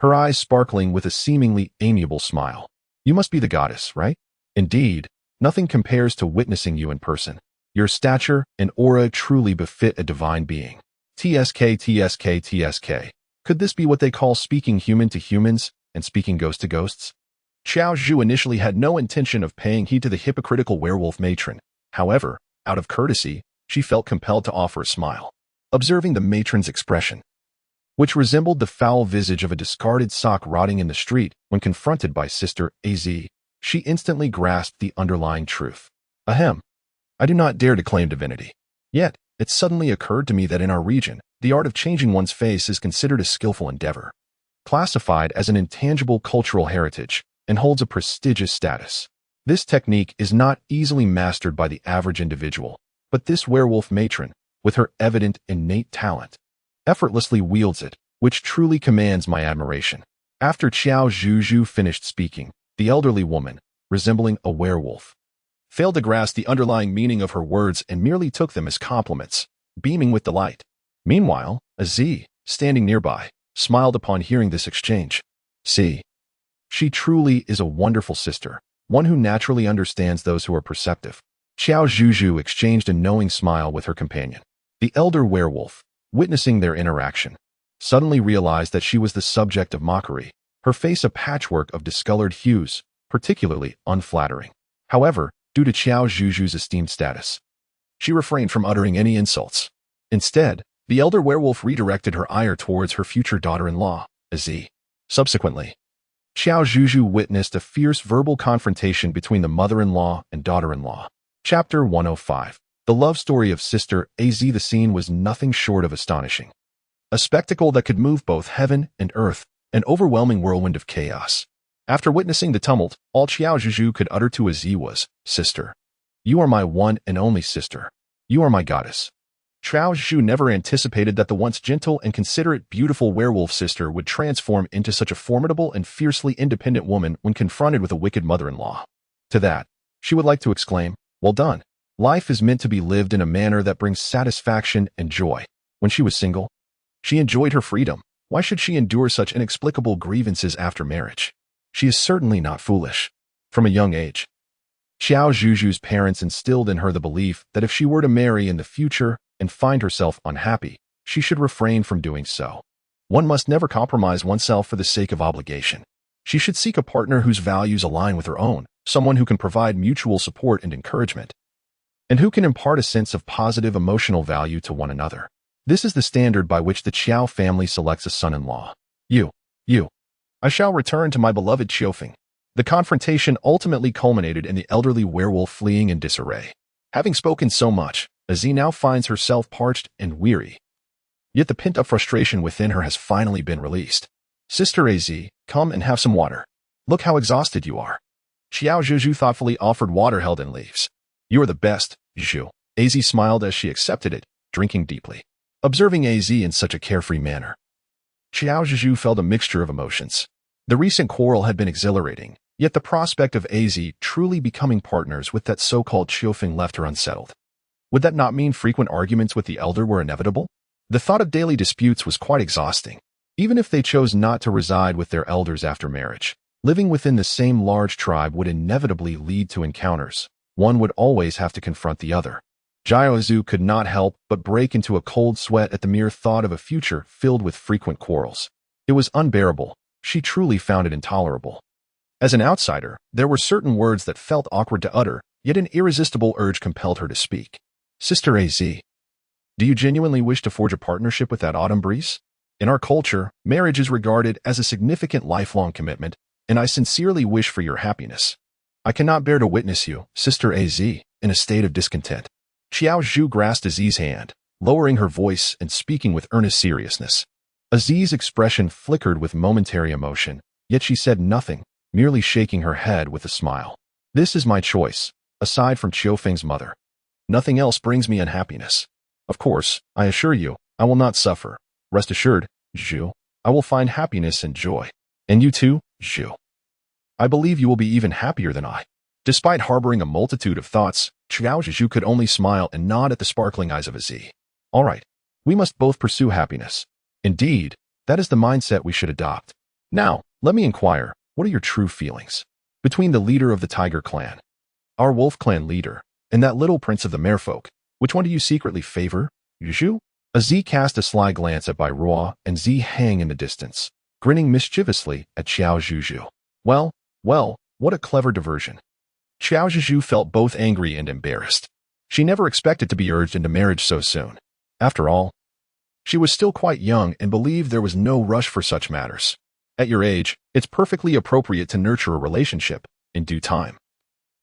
her eyes sparkling with a seemingly amiable smile. You must be the goddess, right? Indeed, nothing compares to witnessing you in person. Your stature and aura truly befit a divine being. TSK, TSK, TSK. Could this be what they call speaking human to humans and speaking ghost to ghosts? Qiao Zhuzhu initially had no intention of paying heed to the hypocritical werewolf matron. However, out of courtesy, she felt compelled to offer a smile. Observing the matron's expression, which resembled the foul visage of a discarded sock rotting in the street when confronted by Sister Az, she instantly grasped the underlying truth. Ahem. I do not dare to claim divinity. Yet, it suddenly occurred to me that in our region, the art of changing one's face is considered a skillful endeavor, classified as an intangible cultural heritage, and holds a prestigious status. This technique is not easily mastered by the average individual, but this werewolf matron, with her evident innate talent, effortlessly wields it, which truly commands my admiration. After Qiao Zhuzhu finished speaking, the elderly woman, resembling a werewolf, failed to grasp the underlying meaning of her words and merely took them as compliments, beaming with delight. Meanwhile, Az, standing nearby, smiled upon hearing this exchange. See, she truly is a wonderful sister, one who naturally understands those who are perceptive. Qiao Zhuzhu exchanged a knowing smile with her companion. The elder werewolf, witnessing their interaction, suddenly realized that she was the subject of mockery, her face a patchwork of discolored hues, particularly unflattering. However, due to Qiao Zhuzhu's esteemed status, she refrained from uttering any insults. Instead, the elder werewolf redirected her ire towards her future daughter-in-law, Az. Subsequently, Qiao Zhuzhu witnessed a fierce verbal confrontation between the mother-in-law and daughter-in-law. Chapter 105. The love story of Sister Az. The scene was nothing short of astonishing. A spectacle that could move both heaven and earth, an overwhelming whirlwind of chaos. After witnessing the tumult, all Qiao Zhuzhu could utter to Az was, "Sister, you are my one and only sister. You are my goddess." Qiao Zhuzhu never anticipated that the once gentle and considerate beautiful werewolf sister would transform into such a formidable and fiercely independent woman when confronted with a wicked mother-in-law. To that, she would like to exclaim, "Well done. Life is meant to be lived in a manner that brings satisfaction and joy." When she was single, she enjoyed her freedom. Why should she endure such inexplicable grievances after marriage? She is certainly not foolish. From a young age, Qiao Zhuzhu's parents instilled in her the belief that if she were to marry in the future and find herself unhappy, she should refrain from doing so. One must never compromise oneself for the sake of obligation. She should seek a partner whose values align with her own, someone who can provide mutual support and encouragement, and who can impart a sense of positive emotional value to one another. This is the standard by which the Qiao family selects a son-in-law. You. I shall return to my beloved Qiufeng. The confrontation ultimately culminated in the elderly werewolf fleeing in disarray. Having spoken so much, Az now finds herself parched and weary. Yet the pent-up frustration within her has finally been released. "Sister Az, come and have some water. Look how exhausted you are." Qiao Zhuzhu thoughtfully offered water held in leaves. "You are the best, Zhu." Az smiled as she accepted it, drinking deeply. Observing Az in such a carefree manner, Qiao Zhuzhu felt a mixture of emotions. The recent quarrel had been exhilarating, yet the prospect of Az truly becoming partners with that so-called Qiufeng left her unsettled. Would that not mean frequent arguments with the elder were inevitable? The thought of daily disputes was quite exhausting. Even if they chose not to reside with their elders after marriage, living within the same large tribe would inevitably lead to encounters. One would always have to confront the other. Qiao Zhuzhu could not help but break into a cold sweat at the mere thought of a future filled with frequent quarrels. It was unbearable. She truly found it intolerable. As an outsider, there were certain words that felt awkward to utter, yet an irresistible urge compelled her to speak. "Sister Az, do you genuinely wish to forge a partnership with that autumn breeze? In our culture, marriage is regarded as a significant lifelong commitment, and I sincerely wish for your happiness. I cannot bear to witness you, Sister Az, in a state of discontent." Qiao Zhuzhu grasped Az's hand, lowering her voice and speaking with earnest seriousness. Az's expression flickered with momentary emotion, yet she said nothing, merely shaking her head with a smile. "This is my choice, aside from Qiufeng's mother. Nothing else brings me unhappiness. Of course, I assure you, I will not suffer. Rest assured, Zhu, I will find happiness and joy. And you too, Zhu. I believe you will be even happier than I." Despite harboring a multitude of thoughts, Qiao Zhuzhu could only smile and nod at the sparkling eyes of Az. "All right, we must both pursue happiness. Indeed, that is the mindset we should adopt. Now, let me inquire, what are your true feelings?" between the leader of the tiger clan, our wolf clan leader, and that little prince of the merfolk. Which one do you secretly favor, Zhuzhu? Z cast a sly glance at Bai Ruo and Zi Hang in the distance, grinning mischievously at Qiao Zhuzhu. Well, what a clever diversion. Qiao Zhuzhu felt both angry and embarrassed. She never expected to be urged into marriage so soon. After all, she was still quite young and believed there was no rush for such matters. At your age, it's perfectly appropriate to nurture a relationship in due time.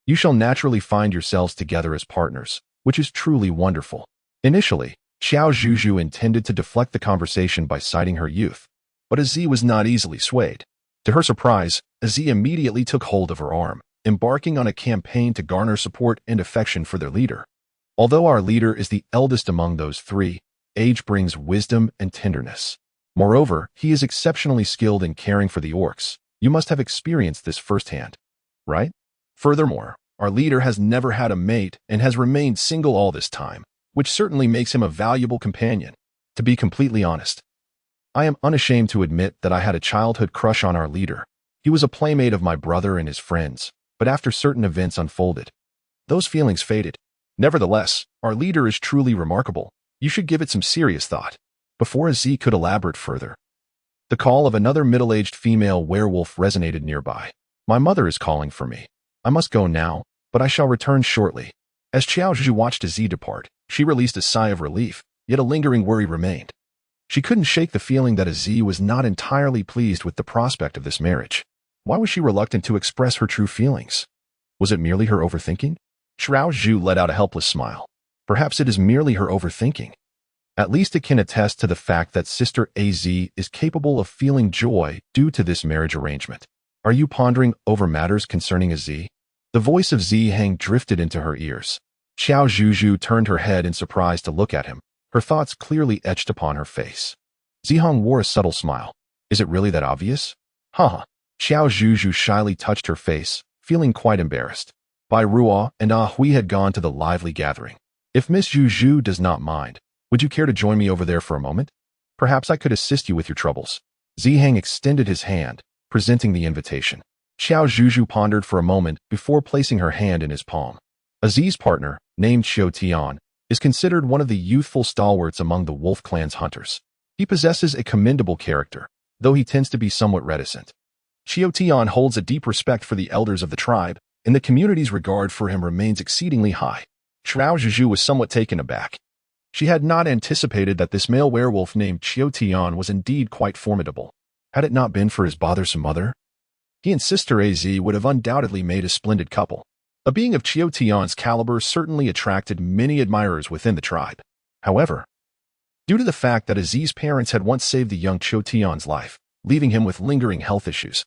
You shall naturally find yourselves together as partners, which is truly wonderful. Initially, Qiao Zhuzhu intended to deflect the conversation by citing her youth, but Azi was not easily swayed. To her surprise, Azi immediately took hold of her arm, embarking on a campaign to garner support and affection for their leader. Although our leader is the eldest among those three, age brings wisdom and tenderness. Moreover, he is exceptionally skilled in caring for the orcs. You must have experienced this firsthand, right? Furthermore, our leader has never had a mate and has remained single all this time, which certainly makes him a valuable companion. To be completely honest, I am unashamed to admit that I had a childhood crush on our leader. He was a playmate of my brother and his friends, but after certain events unfolded, those feelings faded. Nevertheless, our leader is truly remarkable. You should give it some serious thought. Before Azi could elaborate further, the call of another middle-aged female werewolf resonated nearby. My mother is calling for me. I must go now, but I shall return shortly. As Qiao Zhuzhu watched Azi depart, she released a sigh of relief, yet a lingering worry remained. She couldn't shake the feeling that Azi was not entirely pleased with the prospect of this marriage. Why was she reluctant to express her true feelings? Was it merely her overthinking? Qiao Zhuzhu let out a helpless smile. Perhaps it is merely her overthinking. At least it can attest to the fact that Sister Az is capable of feeling joy due to this marriage arrangement. Are you pondering over matters concerning Az? The voice of Zi Hang drifted into her ears. Qiao Zhuzhu turned her head in surprise to look at him, her thoughts clearly etched upon her face. Zi Hang wore a subtle smile. Is it really that obvious? Qiao Zhuzhu shyly touched her face, feeling quite embarrassed. Bai Ruo and Hui had gone to the lively gathering. If Miss Zhuzhu does not mind, would you care to join me over there for a moment? Perhaps I could assist you with your troubles. Zi Hang extended his hand, presenting the invitation. Qiao Zhuzhu pondered for a moment before placing her hand in his palm. Aziz's partner, named Qiao Tian, is considered one of the youthful stalwarts among the Wolf Clan's hunters. He possesses a commendable character, though he tends to be somewhat reticent. Qiao Tian holds a deep respect for the elders of the tribe, and the community's regard for him remains exceedingly high. Qiao Zhuzhu was somewhat taken aback. She had not anticipated that this male werewolf named Qiao Tian was indeed quite formidable. Had it not been for his bothersome mother, he and Sister Az would have undoubtedly made a splendid couple. A being of Qiao Tian's caliber certainly attracted many admirers within the tribe. However, due to the fact that Aziz's parents had once saved the young Qiao Tian's life, leaving him with lingering health issues,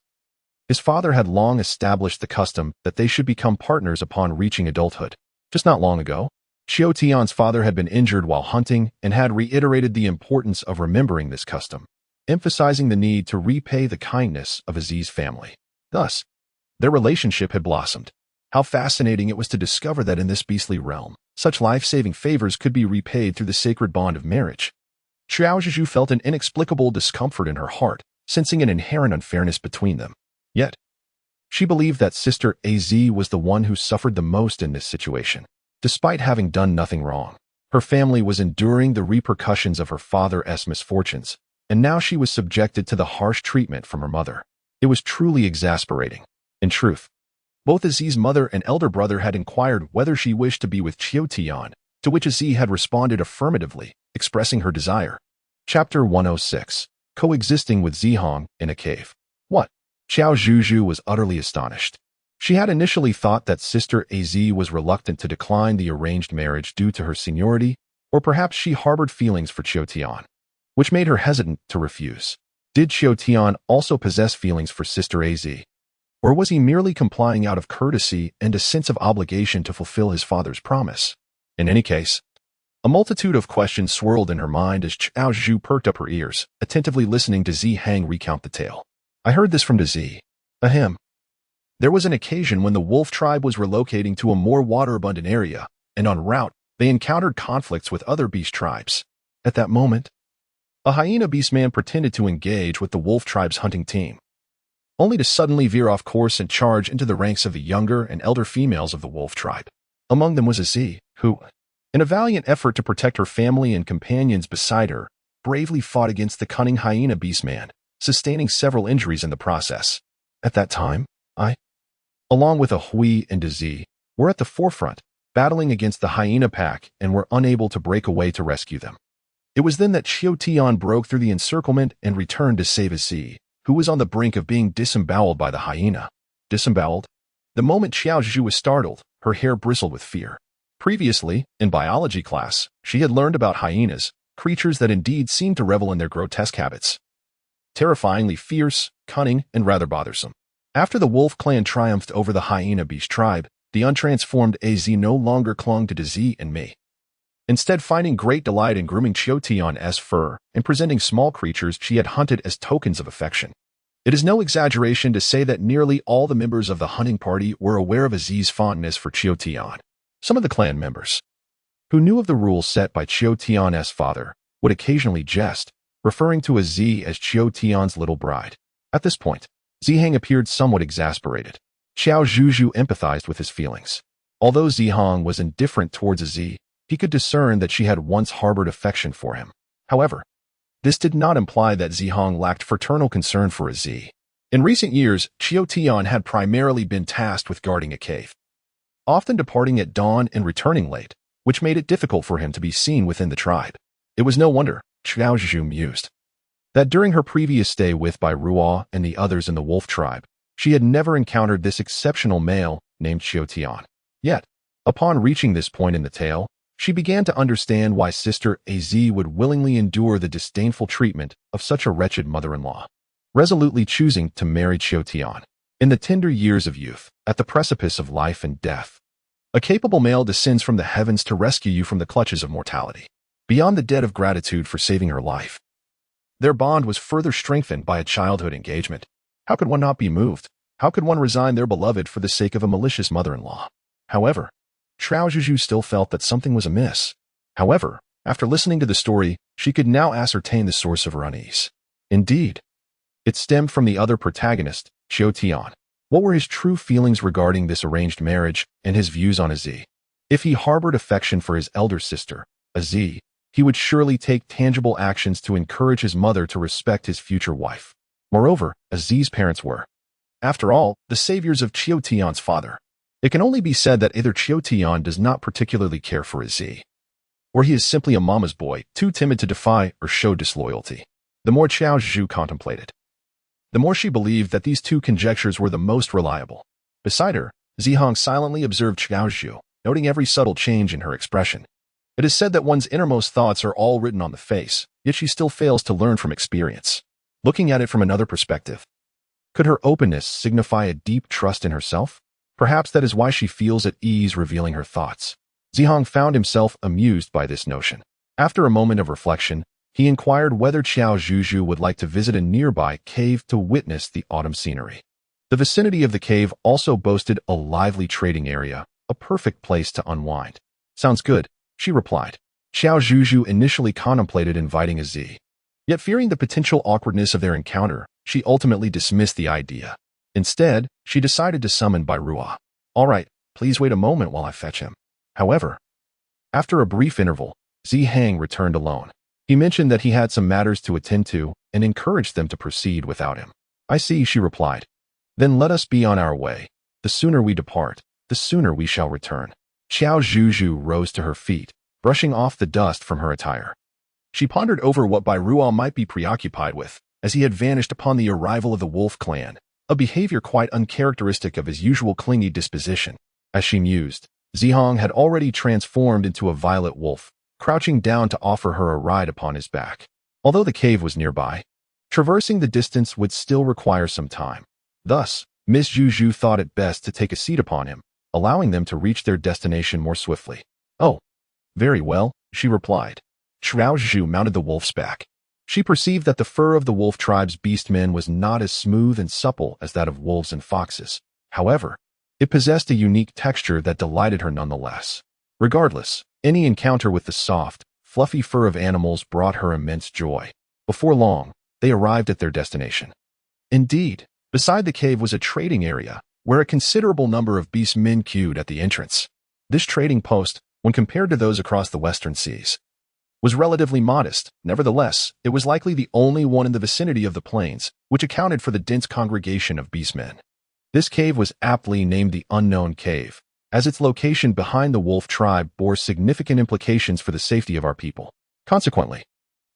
his father had long established the custom that they should become partners upon reaching adulthood. Just not long ago, Qiao Tian's father had been injured while hunting and had reiterated the importance of remembering this custom, emphasizing the need to repay the kindness of Aziz's family. Thus, their relationship had blossomed. How fascinating it was to discover that in this beastly realm, such life-saving favors could be repaid through the sacred bond of marriage. Qiao Zhuzhu felt an inexplicable discomfort in her heart, sensing an inherent unfairness between them. Yet, she believed that Sister Az was the one who suffered the most in this situation. Despite having done nothing wrong, her family was enduring the repercussions of her father's misfortunes, and now she was subjected to the harsh treatment from her mother. It was truly exasperating. In truth, both Aziz's mother and elder brother had inquired whether she wished to be with Qiao Tian, to which Aziz had responded affirmatively, expressing her desire. Chapter 106. Coexisting with Zihong in a cave. What? Qiao Zhuzhu was utterly astonished. She had initially thought that Sister Az was reluctant to decline the arranged marriage due to her seniority, or perhaps she harbored feelings for Qiao Tian, which made her hesitant to refuse. Did Qiao Tian also possess feelings for Sister Az? Or was he merely complying out of courtesy and a sense of obligation to fulfill his father's promise? In any case, a multitude of questions swirled in her mind as Qiao Zhuzhu perked up her ears, attentively listening to Zi Hang recount the tale. I heard this from Zi. Ahem. There was an occasion when the wolf tribe was relocating to a more water-abundant area, and en route, they encountered conflicts with other beast tribes. At that moment, a hyena beastman pretended to engage with the wolf tribe's hunting team. only to suddenly veer off course and charge into the ranks of the younger and elder females of the wolf tribe. Among them was Zhi, who, in a valiant effort to protect her family and companions beside her, bravely fought against the cunning hyena beastman, sustaining several injuries in the process. At that time, I, along with a Hui and Zhi, were at the forefront, battling against the hyena pack and were unable to break away to rescue them. It was then that Qiao Tian broke through the encirclement and returned to save Zhi, who was on the brink of being disemboweled by the hyena. Disemboweled? The moment Qiao Zhuzhu was startled, her hair bristled with fear. Previously, in biology class, she had learned about hyenas, creatures that indeed seemed to revel in their grotesque habits. Terrifyingly fierce, cunning, and rather bothersome. After the wolf clan triumphed over the hyena beast tribe, the untransformed Az no longer clung to Zhi and me. Instead, finding great delight in grooming Qiao Tian's fur and presenting small creatures she had hunted as tokens of affection. It is no exaggeration to say that nearly all the members of the hunting party were aware of Zhi's fondness for Qiao Tian. Some of the clan members, who knew of the rules set by Qiao Tian's father, would occasionally jest, referring to Zhi as Qiao Tian's little bride. At this point, Zhihang appeared somewhat exasperated. Qiao Zhuzhu empathized with his feelings. Although Zhihang was indifferent towards Zhi, he could discern that she had once harbored affection for him. However, this did not imply that Zhihang lacked fraternal concern for Zhi. In recent years, Qiao Tian had primarily been tasked with guarding a cave, often departing at dawn and returning late, which made it difficult for him to be seen within the tribe. It was no wonder, Qiao Zhuzhu mused, that during her previous stay with Bai Ruo and the others in the wolf tribe, she had never encountered this exceptional male named Qiao Tian. Yet, upon reaching this point in the tale, she began to understand why Sister Az would willingly endure the disdainful treatment of such a wretched mother-in-law, resolutely choosing to marry Qiao Tian. In the tender years of youth, at the precipice of life and death, a capable male descends from the heavens to rescue you from the clutches of mortality. Beyond the debt of gratitude for saving her life, their bond was further strengthened by a childhood engagement. How could one not be moved? How could one resign their beloved for the sake of a malicious mother-in-law? However, Qiao Zhuzhu still felt that something was amiss. However, after listening to the story, she could now ascertain the source of her unease. Indeed, it stemmed from the other protagonist, Qiao Tian. What were his true feelings regarding this arranged marriage and his views on Zhi? If he harbored affection for his elder sister, Zhi, he would surely take tangible actions to encourage his mother to respect his future wife. Moreover, Zhi's parents were, after all, the saviors of Qiao Tian's father. It can only be said that either Qiao Tian does not particularly care for Zhi, or he is simply a mama's boy, too timid to defy or show disloyalty. The more Qiao Zhuzhu contemplated, the more she believed that these two conjectures were the most reliable. Beside her, Zhihang silently observed Qiao Zhuzhu, noting every subtle change in her expression. It is said that one's innermost thoughts are all written on the face, yet she still fails to learn from experience. Looking at it from another perspective, could her openness signify a deep trust in herself? Perhaps that is why she feels at ease revealing her thoughts. Zhihang found himself amused by this notion. After a moment of reflection, he inquired whether Qiao Zhuzhu would like to visit a nearby cave to witness the autumn scenery. The vicinity of the cave also boasted a lively trading area, a perfect place to unwind. Sounds good, she replied. Qiao Zhuzhu initially contemplated inviting Zhi. Yet fearing the potential awkwardness of their encounter, she ultimately dismissed the idea. Instead, she decided to summon Bai Ruo. All right, please wait a moment while I fetch him. However, after a brief interval, Zhihang returned alone. He mentioned that he had some matters to attend to and encouraged them to proceed without him. I see, she replied. Then let us be on our way. The sooner we depart, the sooner we shall return. Qiao Zhuzhu rose to her feet, brushing off the dust from her attire. She pondered over what Bai Ruo might be preoccupied with, as he had vanished upon the arrival of the wolf clan, a behavior quite uncharacteristic of his usual clingy disposition. As she mused, Zhihang had already transformed into a violet wolf, crouching down to offer her a ride upon his back. Although the cave was nearby, traversing the distance would still require some time. Thus, Miss Zhuzhu thought it best to take a seat upon him, allowing them to reach their destination more swiftly. Oh, very well, she replied. Qiao Zhuzhu mounted the wolf's back. She perceived that the fur of the wolf tribe's beastmen was not as smooth and supple as that of wolves and foxes. However, it possessed a unique texture that delighted her nonetheless. Regardless, any encounter with the soft, fluffy fur of animals brought her immense joy. Before long, they arrived at their destination. Indeed, Beside the cave was a trading area, where a considerable number of beastmen queued at the entrance. This trading post, when compared to those across the western seas, was relatively modest. Nevertheless, it was likely the only one in the vicinity of the plains, which accounted for the dense congregation of beastmen. This cave was aptly named the Unknown Cave, as its location behind the wolf tribe bore significant implications for the safety of our people. Consequently,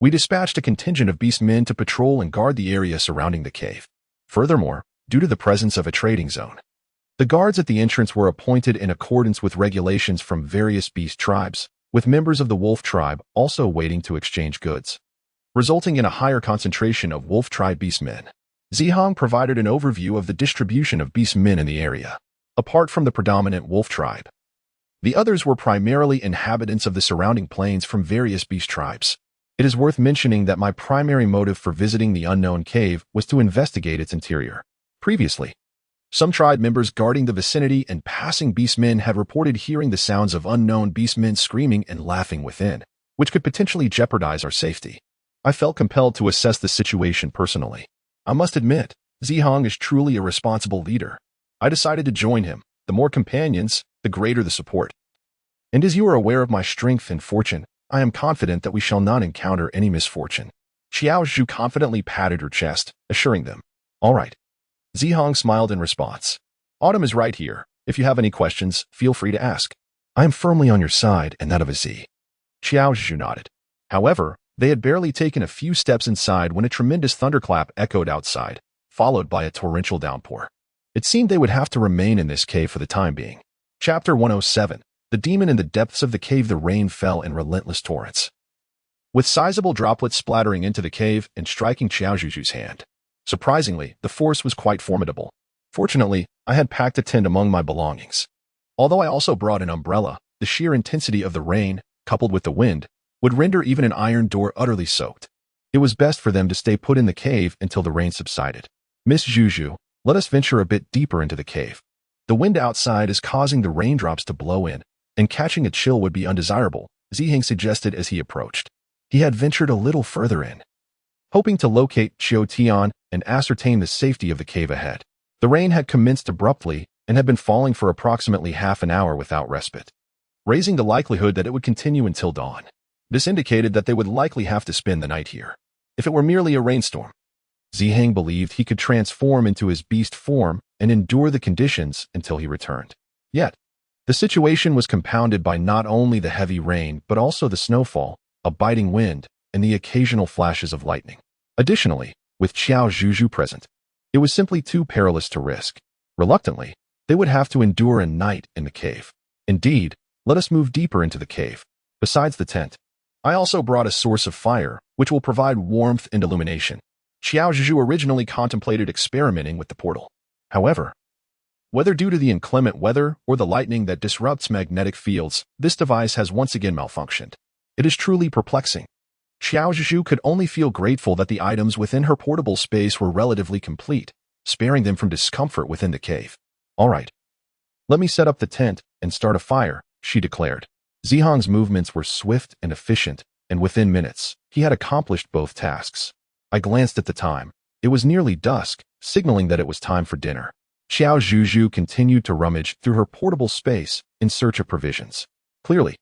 we dispatched a contingent of beastmen to patrol and guard the area surrounding the cave. Furthermore, due to the presence of a trading zone, the guards at the entrance were appointed in accordance with regulations from various beast tribes, with members of the wolf tribe also waiting to exchange goods, resulting in a higher concentration of wolf tribe beastmen. Zihong provided an overview of the distribution of beastmen in the area. Apart from the predominant wolf tribe, the others were primarily inhabitants of the surrounding plains from various beast tribes. It is worth mentioning that my primary motive for visiting the unknown cave was to investigate its interior. Previously, some tribe members guarding the vicinity and passing beastmen had reported hearing the sounds of unknown beastmen screaming and laughing within, which could potentially jeopardize our safety. I felt compelled to assess the situation personally. I must admit, Zihong is truly a responsible leader. I decided to join him. The more companions, the greater the support. And as you are aware of my strength and fortune, I am confident that we shall not encounter any misfortune. Qiao Zhuzhu confidently patted her chest, assuring them. All right. Zihong smiled in response. Autumn is right here. If you have any questions, feel free to ask. I am firmly on your side and that of Z. Qiao Zhuzhu nodded. However, they had barely taken a few steps inside when a tremendous thunderclap echoed outside, followed by a torrential downpour. It seemed they would have to remain in this cave for the time being. Chapter 107. The demon in the depths of the cave. The rain fell in relentless torrents, with sizable droplets splattering into the cave and striking Qiao Zhuzhu's hand. Surprisingly, the force was quite formidable. Fortunately, I had packed a tent among my belongings. Although I also brought an umbrella, the sheer intensity of the rain, coupled with the wind, would render even an iron door utterly soaked. It was best for them to stay put in the cave until the rain subsided. Miss Zhuzhu, let us venture a bit deeper into the cave. The wind outside is causing the raindrops to blow in, and catching a chill would be undesirable, Ziheng suggested as he approached. He had ventured a little further in, hoping to locate Qiao Tian and ascertain the safety of the cave ahead. The rain had commenced abruptly and had been falling for approximately half an hour without respite, raising the likelihood that it would continue until dawn. This indicated that they would likely have to spend the night here. If it were merely a rainstorm, Ziheng believed he could transform into his beast form and endure the conditions until he returned. Yet, the situation was compounded by not only the heavy rain but also the snowfall, a biting wind, and the occasional flashes of lightning. Additionally, with Qiao Zhuzhu present, it was simply too perilous to risk. Reluctantly, they would have to endure a night in the cave. Indeed, let us move deeper into the cave. Besides the tent, I also brought a source of fire, which will provide warmth and illumination. Qiao Zhuzhu originally contemplated experimenting with the portal. However, whether due to the inclement weather or the lightning that disrupts magnetic fields, this device has once again malfunctioned. It is truly perplexing. Qiao Zhuzhu could only feel grateful that the items within her portable space were relatively complete, sparing them from discomfort within the cave. All right. Let me set up the tent and start a fire, she declared. Zihong's movements were swift and efficient, and within minutes, he had accomplished both tasks. I glanced at the time. It was nearly dusk, signaling that it was time for dinner. Qiao Zhuzhu continued to rummage through her portable space in search of provisions. Clearly,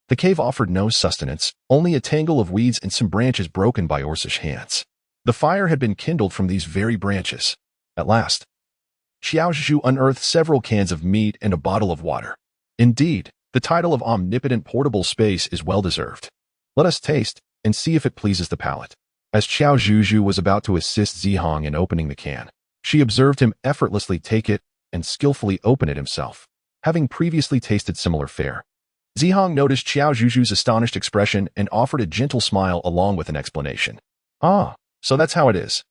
the cave offered no sustenance, only a tangle of weeds and some branches broken by orcish hands. The fire had been kindled from these very branches. At last, Qiao Zhuzhu unearthed several cans of meat and a bottle of water. Indeed, the title of omnipotent portable space is well-deserved. Let us taste and see if it pleases the palate. As Qiao Zhuzhu was about to assist Zihong in opening the can, she observed him effortlessly take it and skillfully open it himself, having previously tasted similar fare. Zihong noticed Qiao Zhuzhu's astonished expression and offered a gentle smile along with an explanation. Ah, so that's how it is.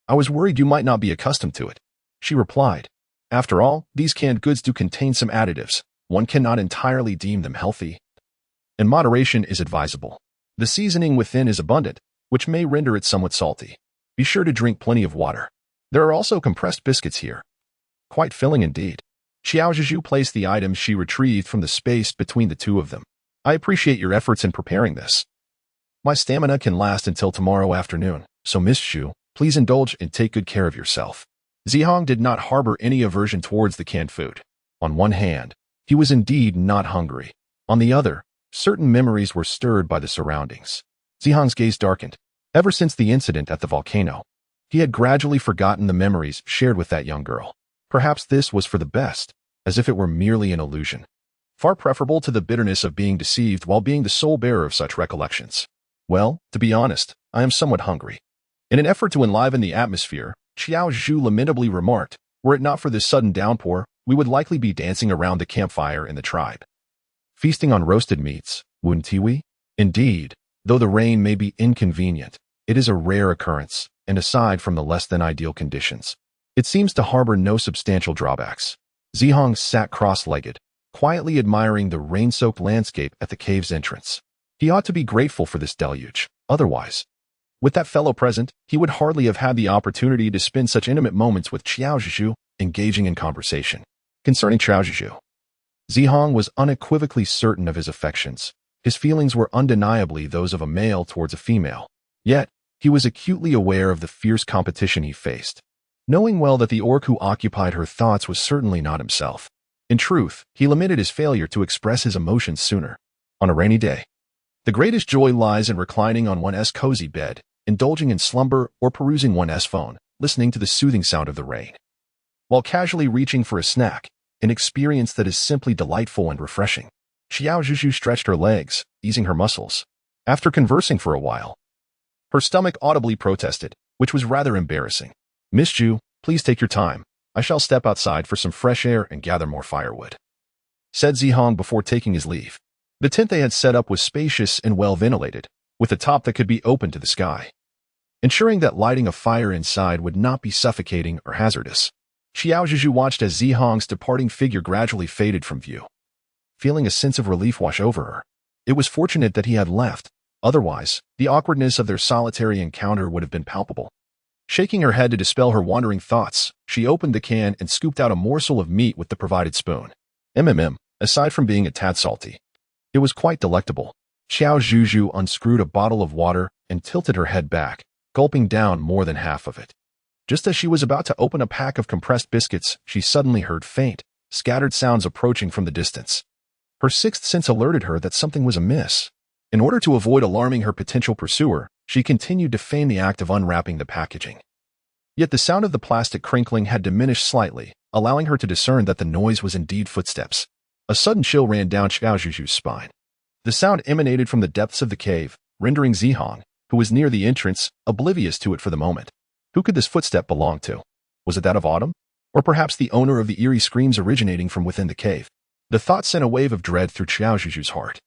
I was worried you might not be accustomed to it, she replied. After all, these canned goods do contain some additives. One cannot entirely deem them healthy, and moderation is advisable. The seasoning within is abundant, which may render it somewhat salty. Be sure to drink plenty of water. There are also compressed biscuits here. Quite filling indeed. Qiao Zhuzhu placed the items she retrieved from the space between the two of them. I appreciate your efforts in preparing this. My stamina can last until tomorrow afternoon, so Miss Zhu, please indulge and take good care of yourself. Zihong did not harbor any aversion towards the canned food. On one hand, he was indeed not hungry. On the other, certain memories were stirred by the surroundings. Zihong's gaze darkened. Ever since the incident at the volcano, he had gradually forgotten the memories shared with that young girl. Perhaps this was for the best, as if it were merely an illusion. Far preferable to the bitterness of being deceived while being the sole bearer of such recollections. Well, to be honest, I am somewhat hungry. In an effort to enliven the atmosphere, Qiao Zhuzhu lamentably remarked, were it not for this sudden downpour, we would likely be dancing around the campfire in the tribe. Feasting on roasted meats, wouldn't we? Indeed, though the rain may be inconvenient, it is a rare occurrence, and aside from the less than ideal conditions, it seems to harbor no substantial drawbacks. Zihong sat cross-legged, quietly admiring the rain-soaked landscape at the cave's entrance. He ought to be grateful for this deluge, otherwise, with that fellow present, he would hardly have had the opportunity to spend such intimate moments with Qiao Zhuzhu, engaging in conversation. Concerning Qiao Zhuzhu, Zihong was unequivocally certain of his affections. His feelings were undeniably those of a male towards a female. Yet, he was acutely aware of the fierce competition he faced, knowing well that the orc who occupied her thoughts was certainly not himself. In truth, he lamented his failure to express his emotions sooner. On a rainy day, the greatest joy lies in reclining on one's cozy bed, indulging in slumber or perusing one's phone, listening to the soothing sound of the rain, while casually reaching for a snack, an experience that is simply delightful and refreshing. Qiao Zhuzhu stretched her legs, easing her muscles. After conversing for a while, her stomach audibly protested, which was rather embarrassing. Miss Zhu, please take your time. I shall step outside for some fresh air and gather more firewood, said Zihong before taking his leave. The tent they had set up was spacious and well ventilated, with a top that could be open to the sky, ensuring that lighting a fire inside would not be suffocating or hazardous. Qiao Zhuzhu watched as Zihong's departing figure gradually faded from view, feeling a sense of relief wash over her. It was fortunate that he had left, otherwise, the awkwardness of their solitary encounter would have been palpable. Shaking her head to dispel her wandering thoughts, she opened the can and scooped out a morsel of meat with the provided spoon. Aside from being a tad salty, it was quite delectable. Qiao Zhuzhu unscrewed a bottle of water and tilted her head back, gulping down more than half of it. Just as she was about to open a pack of compressed biscuits, she suddenly heard faint, scattered sounds approaching from the distance. Her sixth sense alerted her that something was amiss. In order to avoid alarming her potential pursuer, she continued to feign the act of unwrapping the packaging. Yet the sound of the plastic crinkling had diminished slightly, allowing her to discern that the noise was indeed footsteps. A sudden chill ran down Qiao Zhuzhu's spine. The sound emanated from the depths of the cave, rendering Zihong, who was near the entrance, oblivious to it for the moment. Who could this footstep belong to? Was it that of Autumn? Or perhaps the owner of the eerie screams originating from within the cave? The thought sent a wave of dread through Qiao Zhuzhu's heart.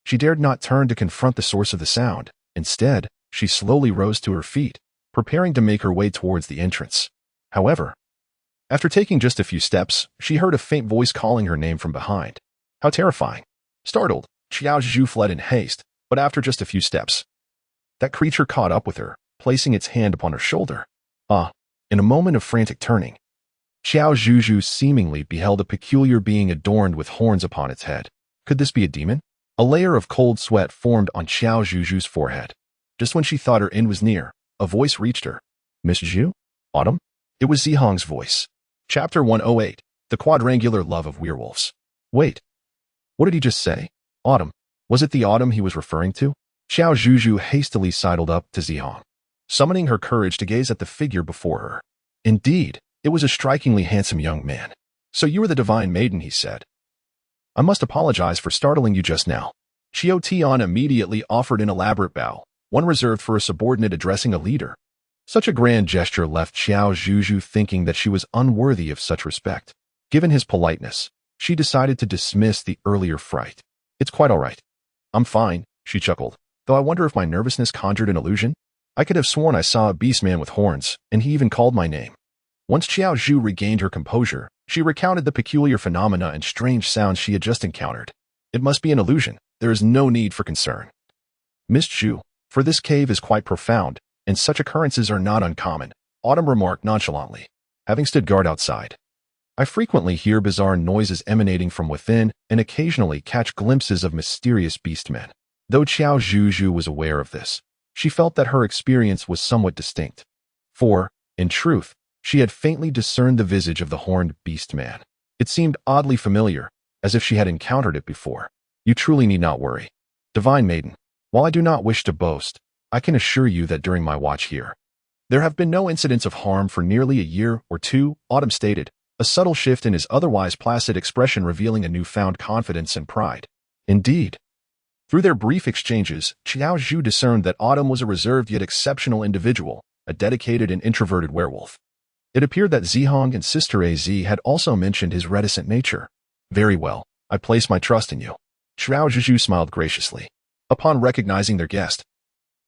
She dared not turn to confront the source of the sound. Instead, she slowly rose to her feet, preparing to make her way towards the entrance. However, after taking just a few steps, she heard a faint voice calling her name from behind. How terrifying. Startled, Qiao Zhuzhu fled in haste, but after just a few steps, that creature caught up with her, placing its hand upon her shoulder. In a moment of frantic turning, Qiao Zhuzhu seemingly beheld a peculiar being adorned with horns upon its head. Could this be a demon? A layer of cold sweat formed on Qiao Zhuzhu's forehead. Just when she thought her end was near, a voice reached her. Miss Zhu? Autumn? It was Zihong's voice. Chapter 108, The Quadrangular Love of Werewolves. Wait. What did he just say? Autumn. Was it the Autumn he was referring to? Qiao Zhuzhu hastily sidled up to Zihong, summoning her courage to gaze at the figure before her. Indeed, it was a strikingly handsome young man. So you are the divine maiden, he said. I must apologize for startling you just now. Qiao Tian immediately offered an elaborate bow, one reserved for a subordinate addressing a leader. Such a grand gesture left Qiao Zhuzhu thinking that she was unworthy of such respect. Given his politeness, she decided to dismiss the earlier fright. It's quite all right. I'm fine, she chuckled, though I wonder if my nervousness conjured an illusion. I could have sworn I saw a beast man with horns, and he even called my name. Once Qiao Zhu regained her composure, she recounted the peculiar phenomena and strange sounds she had just encountered. It must be an illusion. There is no need for concern. Miss Zhu, for this cave is quite profound, and such occurrences are not uncommon, Autumn remarked nonchalantly, having stood guard outside. I frequently hear bizarre noises emanating from within and occasionally catch glimpses of mysterious beastmen. Though Qiao Zhuzhu was aware of this, she felt that her experience was somewhat distinct. For, in truth, She had faintly discerned the visage of the horned beast man. It seemed oddly familiar, as if she had encountered it before. You truly need not worry. Divine Maiden, while I do not wish to boast, I can assure you that during my watch here, there have been no incidents of harm for nearly a year or two, Autumn stated, a subtle shift in his otherwise placid expression revealing a newfound confidence and pride. Indeed. Through their brief exchanges, Qiao Zhuzhu discerned that Autumn was a reserved yet exceptional individual, a dedicated and introverted werewolf. It appeared that Zihong and Sister Az had also mentioned his reticent nature. Very well, I place my trust in you. Qiao Zhuzhu smiled graciously. Upon recognizing their guest,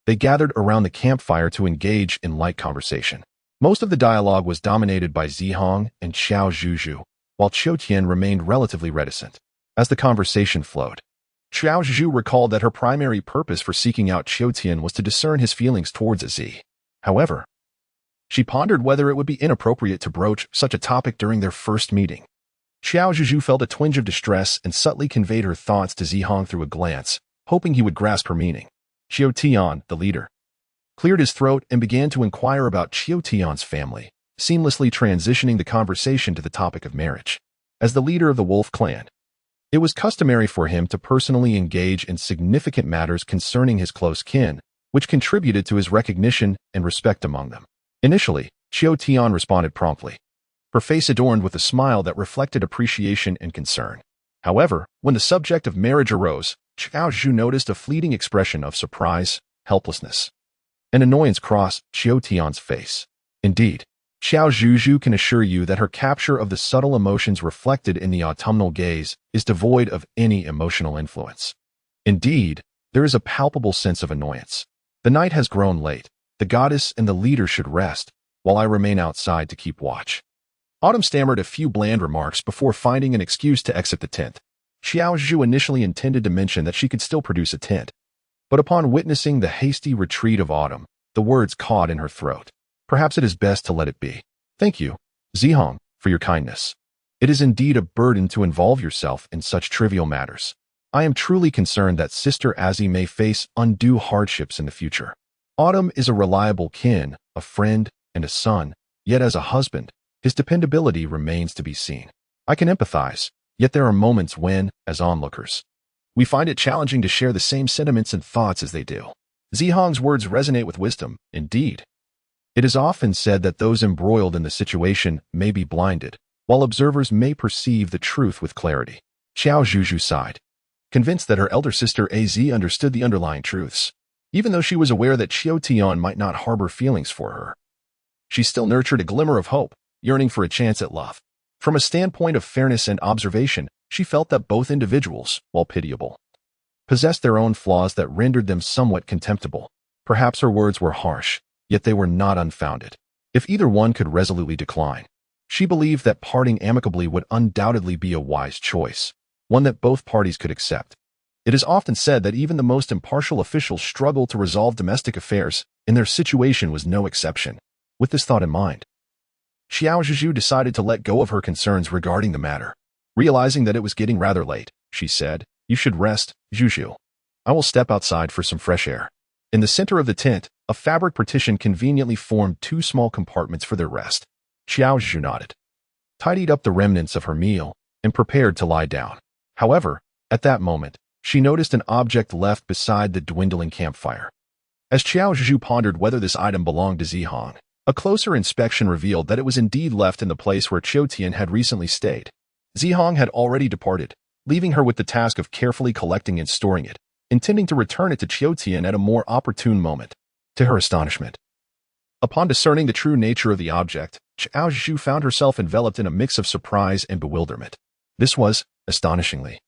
they gathered around the campfire to engage in light conversation. Most of the dialogue was dominated by Zihong and Qiao Zhuzhu, while Qiao Tian remained relatively reticent. As the conversation flowed, Qiao Zhuzhu recalled that her primary purpose for seeking out Qiao Tian was to discern his feelings towards Az. However, she pondered whether it would be inappropriate to broach such a topic during their first meeting. Qiao Zhuzhu felt a twinge of distress and subtly conveyed her thoughts to Zihong through a glance, hoping he would grasp her meaning. Qiao Tian, the leader, cleared his throat and began to inquire about Qiao Tian's family, seamlessly transitioning the conversation to the topic of marriage. As the leader of the wolf clan, it was customary for him to personally engage in significant matters concerning his close kin, which contributed to his recognition and respect among them. Initially, Qiao Tian responded promptly, her face adorned with a smile that reflected appreciation and concern. However, when the subject of marriage arose, Qiao Zhuzhu noticed a fleeting expression of surprise, helplessness, and annoyance cross Qiao Tian's face. Indeed, Qiao Zhuzhu can assure you that her capture of the subtle emotions reflected in the autumnal gaze is devoid of any emotional influence. Indeed, there is a palpable sense of annoyance. The night has grown late. The goddess and the leader should rest, while I remain outside to keep watch. Autumn stammered a few bland remarks before finding an excuse to exit the tent. Qiao Zhuzhu initially intended to mention that she could still produce a tent, but upon witnessing the hasty retreat of Autumn, the words caught in her throat. Perhaps it is best to let it be. Thank you, Zihong, for your kindness. It is indeed a burden to involve yourself in such trivial matters. I am truly concerned that Sister Az may face undue hardships in the future. Autumn is a reliable kin, a friend, and a son, yet as a husband, his dependability remains to be seen. I can empathize, yet there are moments when, as onlookers, we find it challenging to share the same sentiments and thoughts as they do. Zihong's words resonate with wisdom, indeed. It is often said that those embroiled in the situation may be blinded, while observers may perceive the truth with clarity. Qiao Zhuzhu sighed, convinced that her elder sister Az understood the underlying truths. Even though she was aware that Qiao Tian might not harbor feelings for her, she still nurtured a glimmer of hope, yearning for a chance at love. From a standpoint of fairness and observation, she felt that both individuals, while pitiable, possessed their own flaws that rendered them somewhat contemptible. Perhaps her words were harsh, yet they were not unfounded. If either one could resolutely decline, she believed that parting amicably would undoubtedly be a wise choice, one that both parties could accept. It is often said that even the most impartial officials struggle to resolve domestic affairs, and their situation was no exception. With this thought in mind, Qiao Zhuzhu decided to let go of her concerns regarding the matter. Realizing that it was getting rather late, she said, "You should rest, Zhuzhu. I will step outside for some fresh air." In the center of the tent, a fabric partition conveniently formed two small compartments for their rest. Qiao Zhuzhu nodded, tidied up the remnants of her meal, and prepared to lie down. However, at that moment, she noticed an object left beside the dwindling campfire. As Qiao Zhuzhu pondered whether this item belonged to Zihong, a closer inspection revealed that it was indeed left in the place where Qiao Tian had recently stayed. Zihong had already departed, leaving her with the task of carefully collecting and storing it, intending to return it to Qiao Tian at a more opportune moment. To her astonishment, upon discerning the true nature of the object, Qiao Zhuzhu found herself enveloped in a mix of surprise and bewilderment. This was, astonishingly,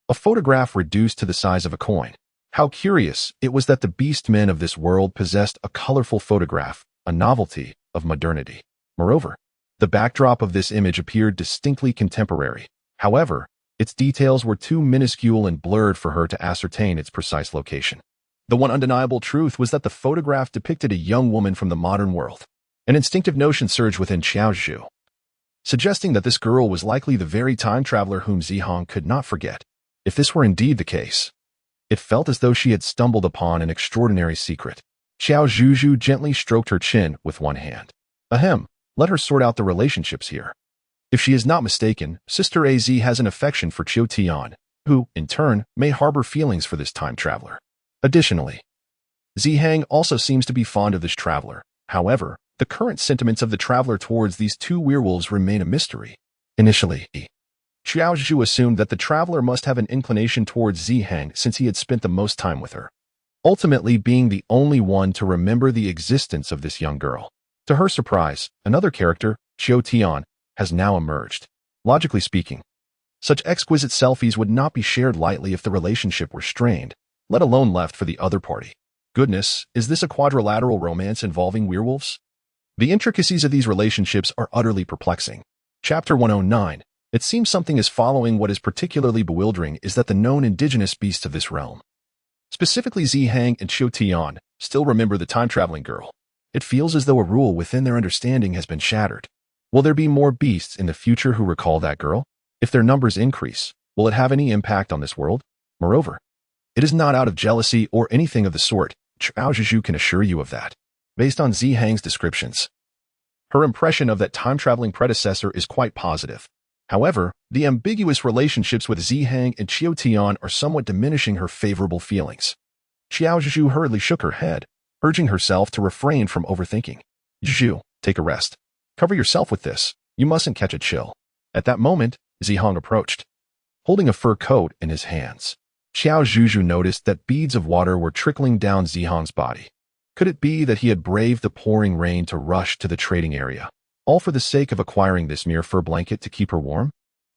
a photograph reduced to the size of a coin. How curious it was that the beast men of this world possessed a colorful photograph, a novelty of modernity. Moreover, the backdrop of this image appeared distinctly contemporary. However, its details were too minuscule and blurred for her to ascertain its precise location. The one undeniable truth was that the photograph depicted a young woman from the modern world. An instinctive notion surged within Qiao Zhuzhu, suggesting that this girl was likely the very time traveler whom Zihong could not forget. If this were indeed the case, it felt as though she had stumbled upon an extraordinary secret. Qiao Zhuzhu gently stroked her chin with one hand. Ahem, Let her sort out the relationships here. If she is not mistaken, Sister AZ has an affection for Qiao Tian, who, in turn, may harbor feelings for this time traveler. Additionally, Zihang also seems to be fond of this traveler. However, the current sentiments of the traveler towards these two werewolves remain a mystery. Initially, Qiao Zhuzhu assumed that the traveler must have an inclination towards Zihang since he had spent the most time with her, ultimately being the only one to remember the existence of this young girl. To her surprise, another character, Qiao Tian, has now emerged. Logically speaking, such exquisite selfies would not be shared lightly if the relationship were strained, let alone left for the other party. Goodness, is this a quadrilateral romance involving werewolves? The intricacies of these relationships are utterly perplexing. Chapter 109. It seems something is following. What is particularly bewildering is that the known indigenous beasts of this realm, specifically Zihang and Qiao Tian, still remember the time-traveling girl. It feels as though a rule within their understanding has been shattered. Will there be more beasts in the future who recall that girl? If their numbers increase, will it have any impact on this world? Moreover, it is not out of jealousy or anything of the sort. Qiao Zhuzhu can assure you of that. Based on Zihang's descriptions, her impression of that time-traveling predecessor is quite positive. However, the ambiguous relationships with Zihang and Qiao Tian are somewhat diminishing her favorable feelings. Qiao Zhuzhu hurriedly shook her head, urging herself to refrain from overthinking. Zhuzhu, take a rest. Cover yourself with this. You mustn't catch a chill. At that moment, Zihang approached, holding a fur coat in his hands. Qiao Zhuzhu noticed that beads of water were trickling down Zihang's body. Could it be that he had braved the pouring rain to rush to the trading area, all for the sake of acquiring this mere fur blanket to keep her warm?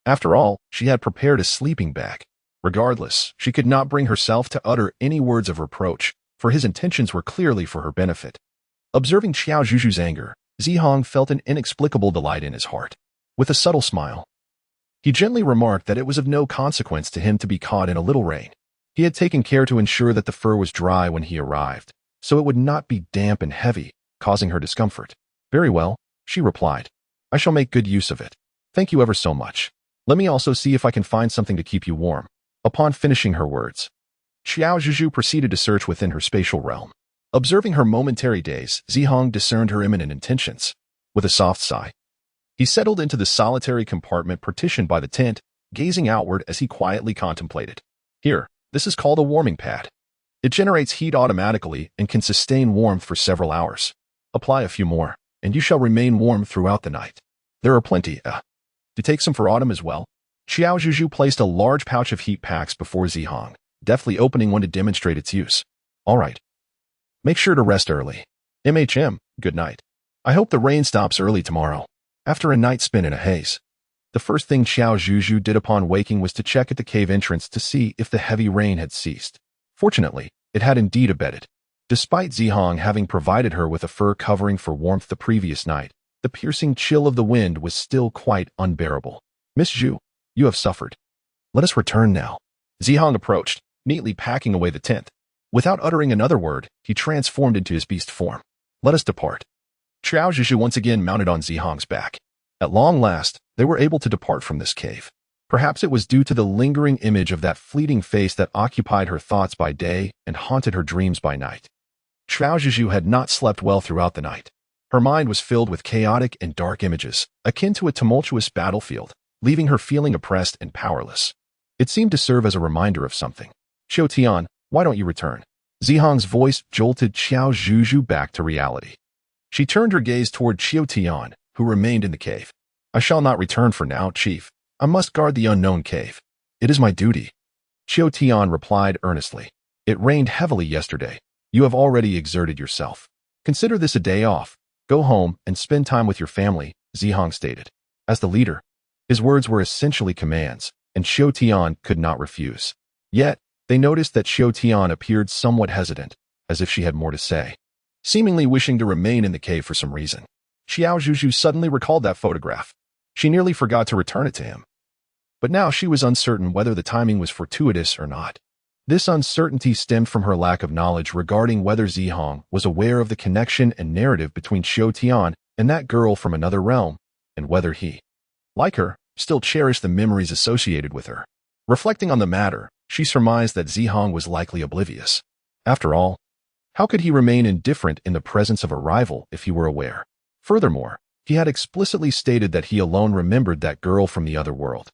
After all, she had prepared a sleeping bag. Regardless, she could not bring herself to utter any words of reproach, for his intentions were clearly for her benefit. Observing Qiao Zhuzhu's anger, Zihang felt an inexplicable delight in his heart. With a subtle smile, he gently remarked that it was of no consequence to him to be caught in a little rain. He had taken care to ensure that the fur was dry when he arrived, so it would not be damp and heavy, causing her discomfort. Very well, she replied. I shall make good use of it. Thank you ever so much. Let me also see if I can find something to keep you warm. Upon finishing her words, Qiao Zhuzhu proceeded to search within her spatial realm. Observing her momentary daze, Zihang discerned her imminent intentions. With a soft sigh, he settled into the solitary compartment partitioned by the tent, gazing outward as he quietly contemplated. Here, this is called a warming pad. It generates heat automatically and can sustain warmth for several hours. Apply a few more, and you shall remain warm throughout the night. There are plenty, to take some for autumn as well. Qiao Zhuzhu placed a large pouch of heat packs before Zihang, deftly opening one to demonstrate its use. All right. Make sure to rest early. Good night. I hope the rain stops early tomorrow. After a night spent in a haze, the first thing Qiao Zhuzhu did upon waking was to check at the cave entrance to see if the heavy rain had ceased. Fortunately, it had indeed abated. Despite Zihang having provided her with a fur covering for warmth the previous night, the piercing chill of the wind was still quite unbearable. Miss Zhu, you have suffered. Let us return now. Zihang approached, neatly packing away the tent. Without uttering another word, he transformed into his beast form. Let us depart. Qiao Zhuzhu once again mounted on Zihang's back. At long last, they were able to depart from this cave. Perhaps it was due to the lingering image of that fleeting face that occupied her thoughts by day and haunted her dreams by night. Qiao Zhuzhu had not slept well throughout the night. Her mind was filled with chaotic and dark images, akin to a tumultuous battlefield, leaving her feeling oppressed and powerless. It seemed to serve as a reminder of something. Qiao Tian, why don't you return? Zihang's voice jolted Qiao Zhuzhu back to reality. She turned her gaze toward Qiao Tian, who remained in the cave. I shall not return for now, Chief. I must guard the unknown cave. It is my duty. Qiao Tian replied earnestly. It rained heavily yesterday. You have already exerted yourself. Consider this a day off. Go home and spend time with your family, Zihang stated. As the leader, his words were essentially commands, and Qiao Tian could not refuse. Yet, they noticed that Qiao Tian appeared somewhat hesitant, as if she had more to say, seemingly wishing to remain in the cave for some reason. Qiao Zhuzhu suddenly recalled that photograph. She nearly forgot to return it to him. But now she was uncertain whether the timing was fortuitous or not. This uncertainty stemmed from her lack of knowledge regarding whether Zihang was aware of the connection and narrative between Qiao Tian and that girl from another realm, and whether he, like her, still cherished the memories associated with her. Reflecting on the matter, she surmised that Zihang was likely oblivious. After all, how could he remain indifferent in the presence of a rival if he were aware? Furthermore, He had explicitly stated that he alone remembered that girl from the other world.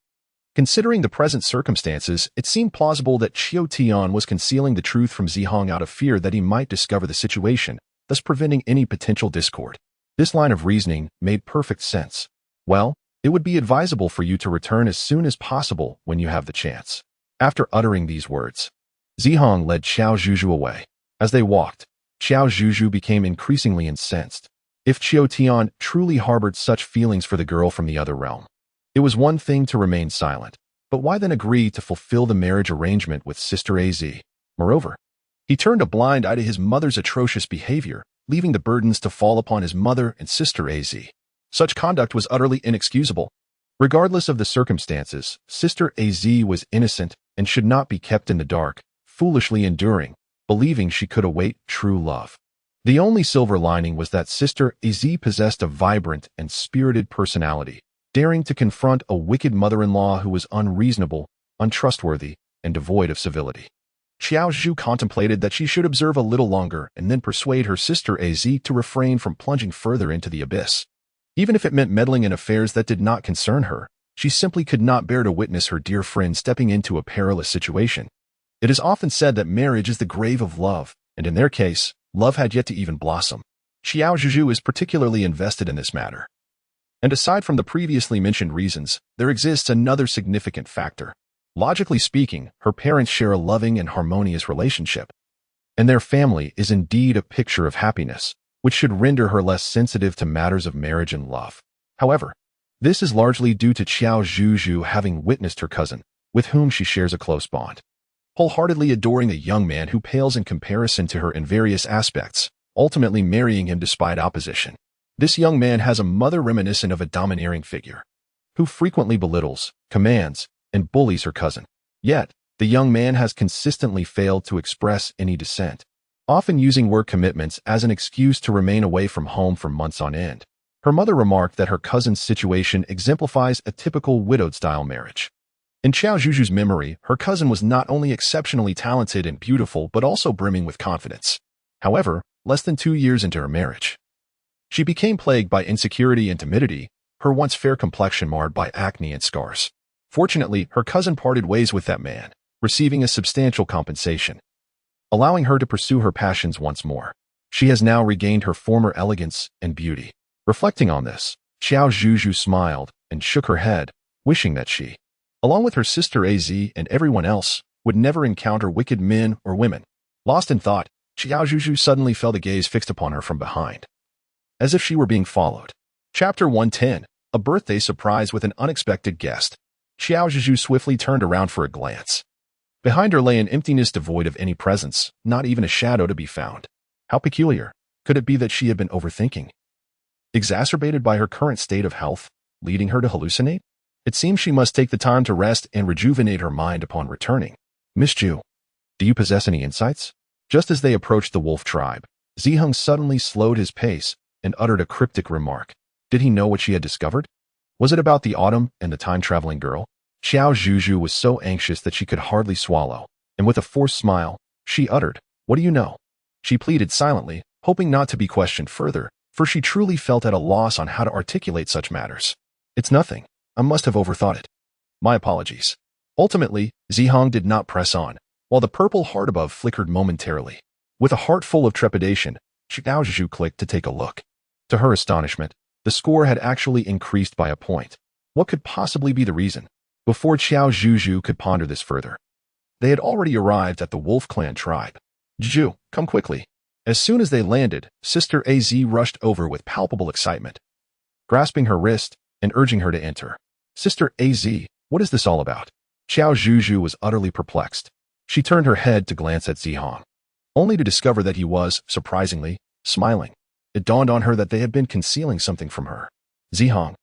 Considering the present circumstances, it seemed plausible that Qiao Tian was concealing the truth from Zihong out of fear that he might discover the situation, thus preventing any potential discord. This line of reasoning made perfect sense. Well, it would be advisable for you to return as soon as possible when you have the chance. After uttering these words, Zihong led Qiao Zhuzhu away. As they walked, Qiao Zhuzhu became increasingly incensed. If Qiao Tian truly harbored such feelings for the girl from the other realm, it was one thing to remain silent, but why then agree to fulfill the marriage arrangement with Sister Az? Moreover, he turned a blind eye to his mother's atrocious behavior, leaving the burdens to fall upon his mother and Sister Az. Such conduct was utterly inexcusable. Regardless of the circumstances, Sister Az was innocent and should not be kept in the dark, foolishly enduring, believing she could await true love. The only silver lining was that Sister Az possessed a vibrant and spirited personality, daring to confront a wicked mother-in-law who was unreasonable, untrustworthy, and devoid of civility. Qiao Zhuzhu contemplated that she should observe a little longer and then persuade her Sister Az to refrain from plunging further into the abyss. Even if it meant meddling in affairs that did not concern her, she simply could not bear to witness her dear friend stepping into a perilous situation. It is often said that marriage is the grave of love, and in their case, love had yet to even blossom. Qiao Zhuzhu is particularly invested in this matter. And aside from the previously mentioned reasons, there exists another significant factor. Logically speaking, her parents share a loving and harmonious relationship, and their family is indeed a picture of happiness, which should render her less sensitive to matters of marriage and love. However, this is largely due to Qiao Zhuzhu having witnessed her cousin, with whom she shares a close bond, wholeheartedly adoring a young man who pales in comparison to her in various aspects, ultimately marrying him despite opposition. This young man has a mother reminiscent of a domineering figure, who frequently belittles, commands, and bullies her cousin. Yet, the young man has consistently failed to express any dissent, often using work commitments as an excuse to remain away from home for months on end. Her mother remarked that her cousin's situation exemplifies a typical widowed-style marriage. In Qiao Zhuzhu's memory, her cousin was not only exceptionally talented and beautiful but also brimming with confidence. However, less than 2 years into her marriage, she became plagued by insecurity and timidity, her once fair complexion marred by acne and scars. Fortunately, her cousin parted ways with that man, receiving a substantial compensation, allowing her to pursue her passions once more. She has now regained her former elegance and beauty. Reflecting on this, Qiao Zhuzhu smiled and shook her head, wishing that she, along with her Sister Az and everyone else, would never encounter wicked men or women. Lost in thought, Qiao Zhuzhu suddenly felt a gaze fixed upon her from behind, as if she were being followed. Chapter 110, A Birthday Surprise with an Unexpected Guest. Qiao Zhuzhu swiftly turned around for a glance. Behind her lay an emptiness devoid of any presence, not even a shadow to be found. How peculiar. Could it be that she had been overthinking, exacerbated by her current state of health, leading her to hallucinate? It seems she must take the time to rest and rejuvenate her mind upon returning. Miss Zhu, do you possess any insights? Just as they approached the wolf tribe, Zihong suddenly slowed his pace and uttered a cryptic remark. Did he know what she had discovered? Was it about the autumn and the time-traveling girl? Qiao Zhuzhu was so anxious that she could hardly swallow, and with a forced smile, she uttered, "What do you know?" She pleaded silently, hoping not to be questioned further, for she truly felt at a loss on how to articulate such matters. "It's nothing. I must have overthought it. My apologies." Ultimately, Zihong did not press on, while the purple heart above flickered momentarily. With a heart full of trepidation, Qiao Zhuzhu clicked to take a look. To her astonishment, the score had actually increased by a point. What could possibly be the reason? Before Qiao Zhuzhu could ponder this further, they had already arrived at the Wolf Clan tribe. "Zhu, come quickly." As soon as they landed, Sister Az rushed over with palpable excitement, grasping her wrist and urging her to enter. "Sister Az, what is this all about?" Qiao Zhuzhu was utterly perplexed. She turned her head to glance at Zihong, only to discover that he was, surprisingly, smiling. It dawned on her that they had been concealing something from her. Zihong,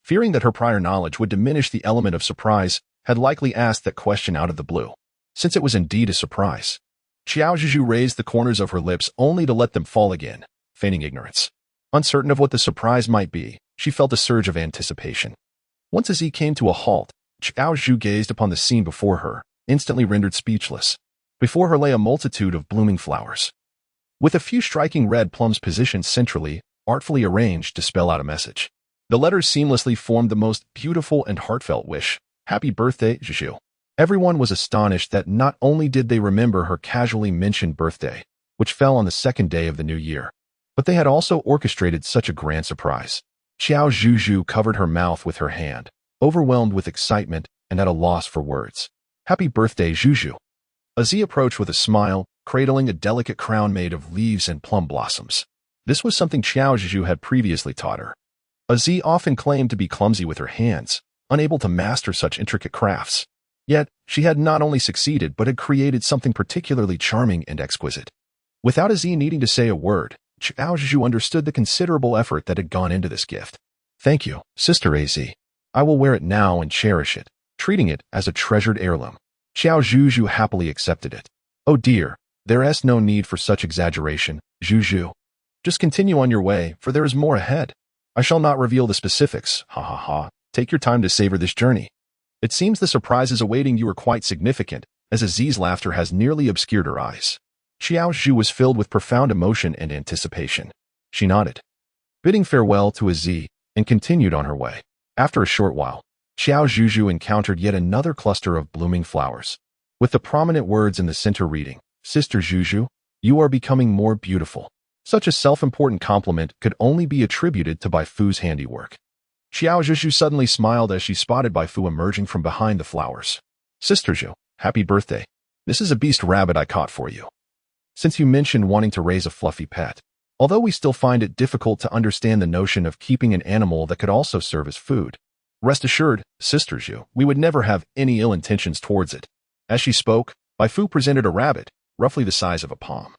fearing that her prior knowledge would diminish the element of surprise, had likely asked that question out of the blue. Since it was indeed a surprise, Qiao Zhuzhu raised the corners of her lips only to let them fall again, feigning ignorance. Uncertain of what the surprise might be, she felt a surge of anticipation. Once as he came to a halt, Qiao Zhuzhu gazed upon the scene before her, instantly rendered speechless. Before her lay a multitude of blooming flowers, with a few striking red plums positioned centrally, artfully arranged to spell out a message. The letters seamlessly formed the most beautiful and heartfelt wish. Happy birthday, Zhuzhu. Everyone was astonished that not only did they remember her casually mentioned birthday, which fell on the second day of the new year, but they had also orchestrated such a grand surprise. Qiao Zhuzhu covered her mouth with her hand, overwhelmed with excitement and at a loss for words. Happy birthday, Zhuzhu. Azi approached with a smile, cradling a delicate crown made of leaves and plum blossoms. This was something Qiao Zhuzhu had previously taught her. Azi often claimed to be clumsy with her hands, unable to master such intricate crafts. Yet, she had not only succeeded but had created something particularly charming and exquisite. Without Azi needing to say a word, Qiao Zhuzhu understood the considerable effort that had gone into this gift. Thank you, Sister Az. I will wear it now and cherish it, treating it as a treasured heirloom. Qiao Zhuzhu happily accepted it. Oh dear, there is no need for such exaggeration, Zhuzhu. Just continue on your way, for there is more ahead. I shall not reveal the specifics, ha ha ha. Take your time to savor this journey. It seems the surprises awaiting you are quite significant, as Aziz's laughter has nearly obscured her eyes. Qiao Zhuzhu was filled with profound emotion and anticipation. She nodded, bidding farewell to Aziz, and continued on her way. After a short while, Qiao Zhuzhu encountered yet another cluster of blooming flowers, with the prominent words in the center reading, Sister Zhuzhu, you are becoming more beautiful. Such a self-important compliment could only be attributed to Bai Fu's handiwork. Qiao Zhuzhu suddenly smiled as she spotted Bai Fu emerging from behind the flowers. Sister Zhu, happy birthday. This is a beast rabbit I caught for you. Since you mentioned wanting to raise a fluffy pet, although we still find it difficult to understand the notion of keeping an animal that could also serve as food, rest assured, Sister Zhu, we would never have any ill intentions towards it. As she spoke, Bai Fu presented a rabbit, roughly the size of a palm.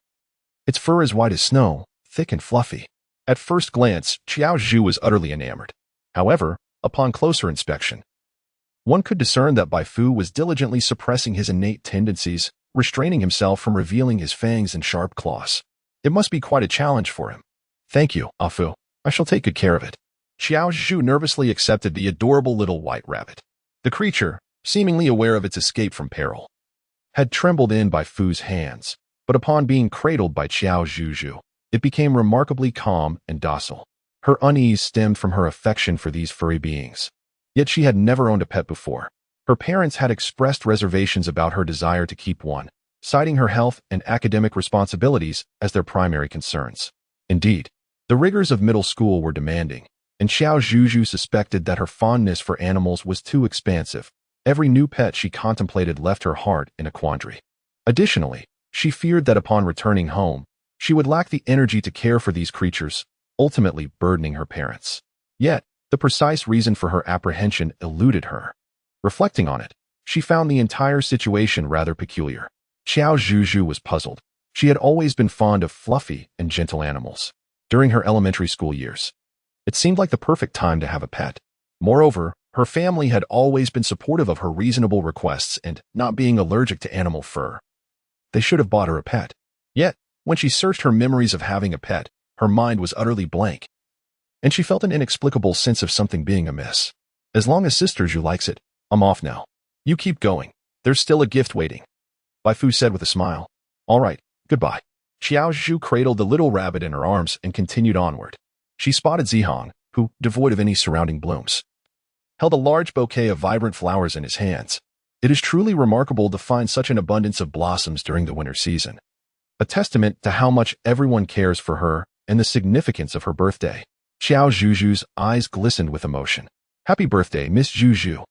Its fur is white as snow, thick and fluffy. At first glance, Qiao Zhuzhu was utterly enamored. However, upon closer inspection, one could discern that Bai Fu was diligently suppressing his innate tendencies, restraining himself from revealing his fangs and sharp claws. It must be quite a challenge for him. Thank you, Afu. I shall take good care of it. Qiao Zhuzhu nervously accepted the adorable little white rabbit. The creature, seemingly aware of its escape from peril, had trembled in Bai Fu's hands, but upon being cradled by Qiao Zhuzhu, it became remarkably calm and docile. Her unease stemmed from her affection for these furry beings. Yet she had never owned a pet before. Her parents had expressed reservations about her desire to keep one, citing her health and academic responsibilities as their primary concerns. Indeed, the rigors of middle school were demanding, and Qiao Zhuzhu suspected that her fondness for animals was too expansive. Every new pet she contemplated left her heart in a quandary. Additionally, she feared that upon returning home, she would lack the energy to care for these creatures, ultimately burdening her parents. Yet, the precise reason for her apprehension eluded her. Reflecting on it, she found the entire situation rather peculiar. Qiao Zhuzhu was puzzled. She had always been fond of fluffy and gentle animals. During her elementary school years, it seemed like the perfect time to have a pet. Moreover, her family had always been supportive of her reasonable requests and not being allergic to animal fur. They should have bought her a pet. Yet, when she searched her memories of having a pet, her mind was utterly blank, and she felt an inexplicable sense of something being amiss. As long as Sister Zhu likes it, I'm off now. You keep going. There's still a gift waiting, Bai Fu said with a smile. All right, goodbye. Qiao Zhuzhu cradled the little rabbit in her arms and continued onward. She spotted Zihong, who, devoid of any surrounding blooms, held a large bouquet of vibrant flowers in his hands. It is truly remarkable to find such an abundance of blossoms during the winter season, a testament to how much everyone cares for her and the significance of her birthday. Qiao Zhuzhu's eyes glistened with emotion. Happy birthday, Miss Zhuzhu,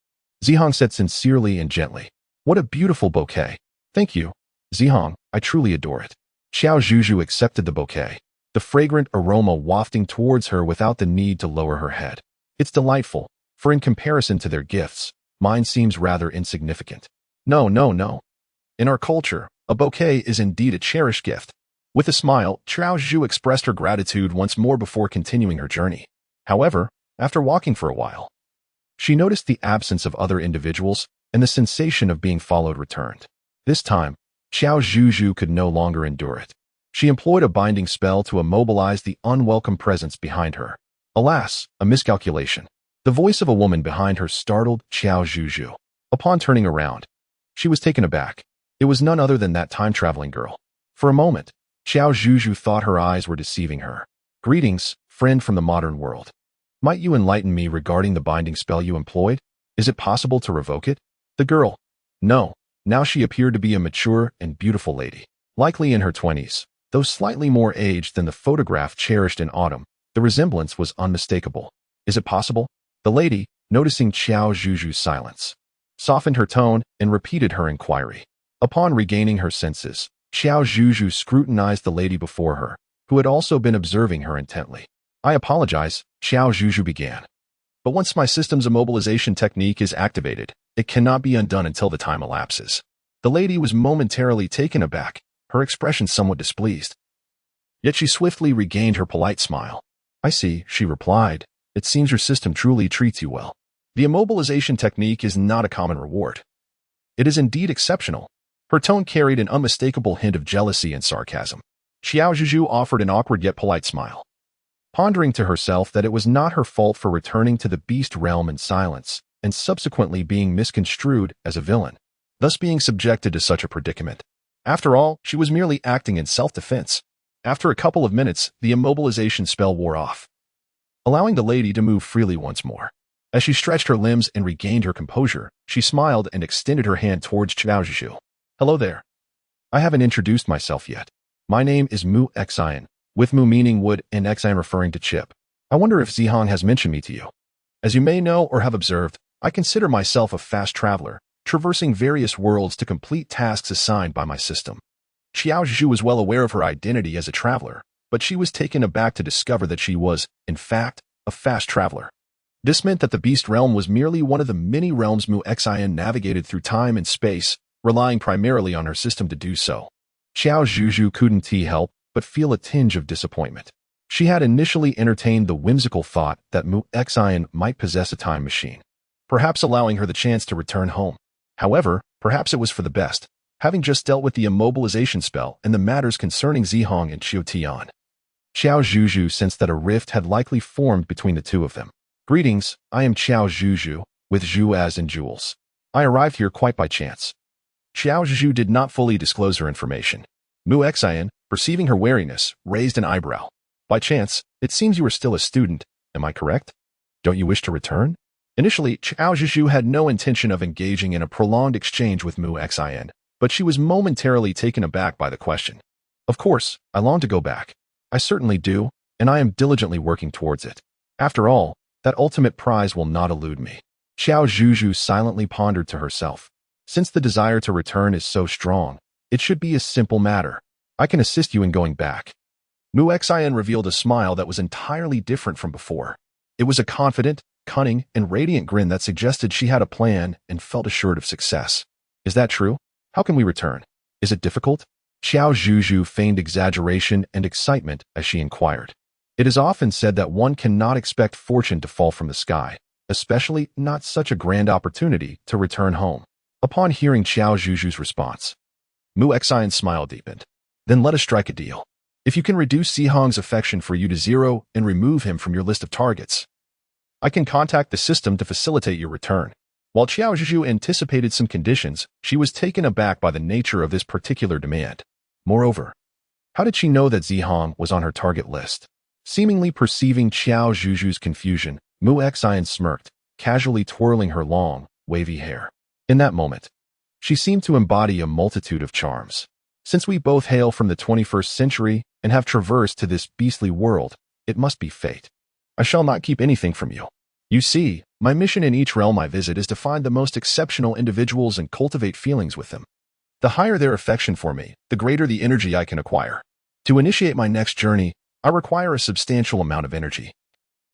Zihong said sincerely and gently. What a beautiful bouquet. Thank you, Zihong, I truly adore it. Qiao Zhuzhu accepted the bouquet, the fragrant aroma wafting towards her without the need to lower her head. It's delightful, for in comparison to their gifts, mine seems rather insignificant. No. In our culture, a bouquet is indeed a cherished gift. With a smile, Qiao Zhuzhu expressed her gratitude once more before continuing her journey. However, after walking for a while, she noticed the absence of other individuals and the sensation of being followed returned. This time, Qiao Zhuzhu could no longer endure it. She employed a binding spell to immobilize the unwelcome presence behind her. Alas, a miscalculation. The voice of a woman behind her startled Qiao Zhuzhu. Upon turning around, she was taken aback. It was none other than that time-traveling girl. For a moment, Qiao Zhuzhu thought her eyes were deceiving her. Greetings, friend from the modern world. Might you enlighten me regarding the binding spell you employed? Is it possible to revoke it? The girl. No. Now she appeared to be a mature and beautiful lady, likely in her 20s. Though slightly more aged than the photograph cherished in autumn, the resemblance was unmistakable. Is it possible? The lady, noticing Qiao Zhuzhu's silence, softened her tone and repeated her inquiry. Upon regaining her senses, Qiao Zhuzhu scrutinized the lady before her, who had also been observing her intently. I apologize, Qiao Zhuzhu began. But once my system's immobilization technique is activated, it cannot be undone until the time elapses. The lady was momentarily taken aback, her expression somewhat displeased. Yet she swiftly regained her polite smile. I see, she replied. It seems your system truly treats you well. The immobilization technique is not a common reward. It is indeed exceptional. Her tone carried an unmistakable hint of jealousy and sarcasm. Qiao Zhuzhu offered an awkward yet polite smile, pondering to herself that it was not her fault for returning to the beast realm in silence and subsequently being misconstrued as a villain, thus being subjected to such a predicament. After all, she was merely acting in self-defense. After a couple of minutes, the immobilization spell wore off, allowing the lady to move freely once more. As she stretched her limbs and regained her composure, she smiled and extended her hand towards Qiao Zhuzhu. Hello there. I haven't introduced myself yet. My name is Mu Xian, with Mu meaning wood and Xian referring to chip. I wonder if Zihong has mentioned me to you. As you may know or have observed, I consider myself a fast traveler, traversing various worlds to complete tasks assigned by my system. Qiao Zhuzhu was well aware of her identity as a traveler, but she was taken aback to discover that she was, in fact, a fast traveler. This meant that the beast realm was merely one of the many realms Mu Xian navigated through time and space, relying primarily on her system to do so. Qiao Zhuzhu couldn't help but feel a tinge of disappointment. She had initially entertained the whimsical thought that Mu Xian might possess a time machine, perhaps allowing her the chance to return home. However, perhaps it was for the best, having just dealt with the immobilization spell and the matters concerning Zihong and Qiao Tian. Qiao Zhuzhu sensed that a rift had likely formed between the two of them. Greetings, I am Qiao Zhuzhu, with Zhu as in jewels. I arrived here quite by chance. Qiao Zhuzhu did not fully disclose her information. Mu Xian, perceiving her wariness, raised an eyebrow. By chance, it seems you are still a student, am I correct? Don't you wish to return? Initially, Qiao Zhuzhu had no intention of engaging in a prolonged exchange with Mu Xian, but she was momentarily taken aback by the question. Of course, I long to go back. I certainly do, and I am diligently working towards it. After all, that ultimate prize will not elude me. Qiao Zhuzhu silently pondered to herself. Since the desire to return is so strong, it should be a simple matter. I can assist you in going back. Mu Xian revealed a smile that was entirely different from before. It was a confident, cunning, and radiant grin that suggested she had a plan and felt assured of success. Is that true? How can we return? Is it difficult? Qiao Zhuzhu feigned exaggeration and excitement as she inquired. It is often said that one cannot expect fortune to fall from the sky, especially not such a grand opportunity to return home. Upon hearing Qiao Zhuzhu's response, Mu Xian's smile deepened. Then let us strike a deal. If you can reduce Zihong's affection for you to 0 and remove him from your list of targets, I can contact the system to facilitate your return. While Qiao Zhuzhu anticipated some conditions, she was taken aback by the nature of this particular demand. Moreover, how did she know that Zihong was on her target list? Seemingly perceiving Qiao Zhuzhu's confusion, Mu Xian smirked, casually twirling her long, wavy hair. In that moment, she seemed to embody a multitude of charms. Since we both hail from the 21st century and have traversed to this beastly world, it must be fate. I shall not keep anything from you. You see, my mission in each realm I visit is to find the most exceptional individuals and cultivate feelings with them. The higher their affection for me, the greater the energy I can acquire. To initiate my next journey, I require a substantial amount of energy,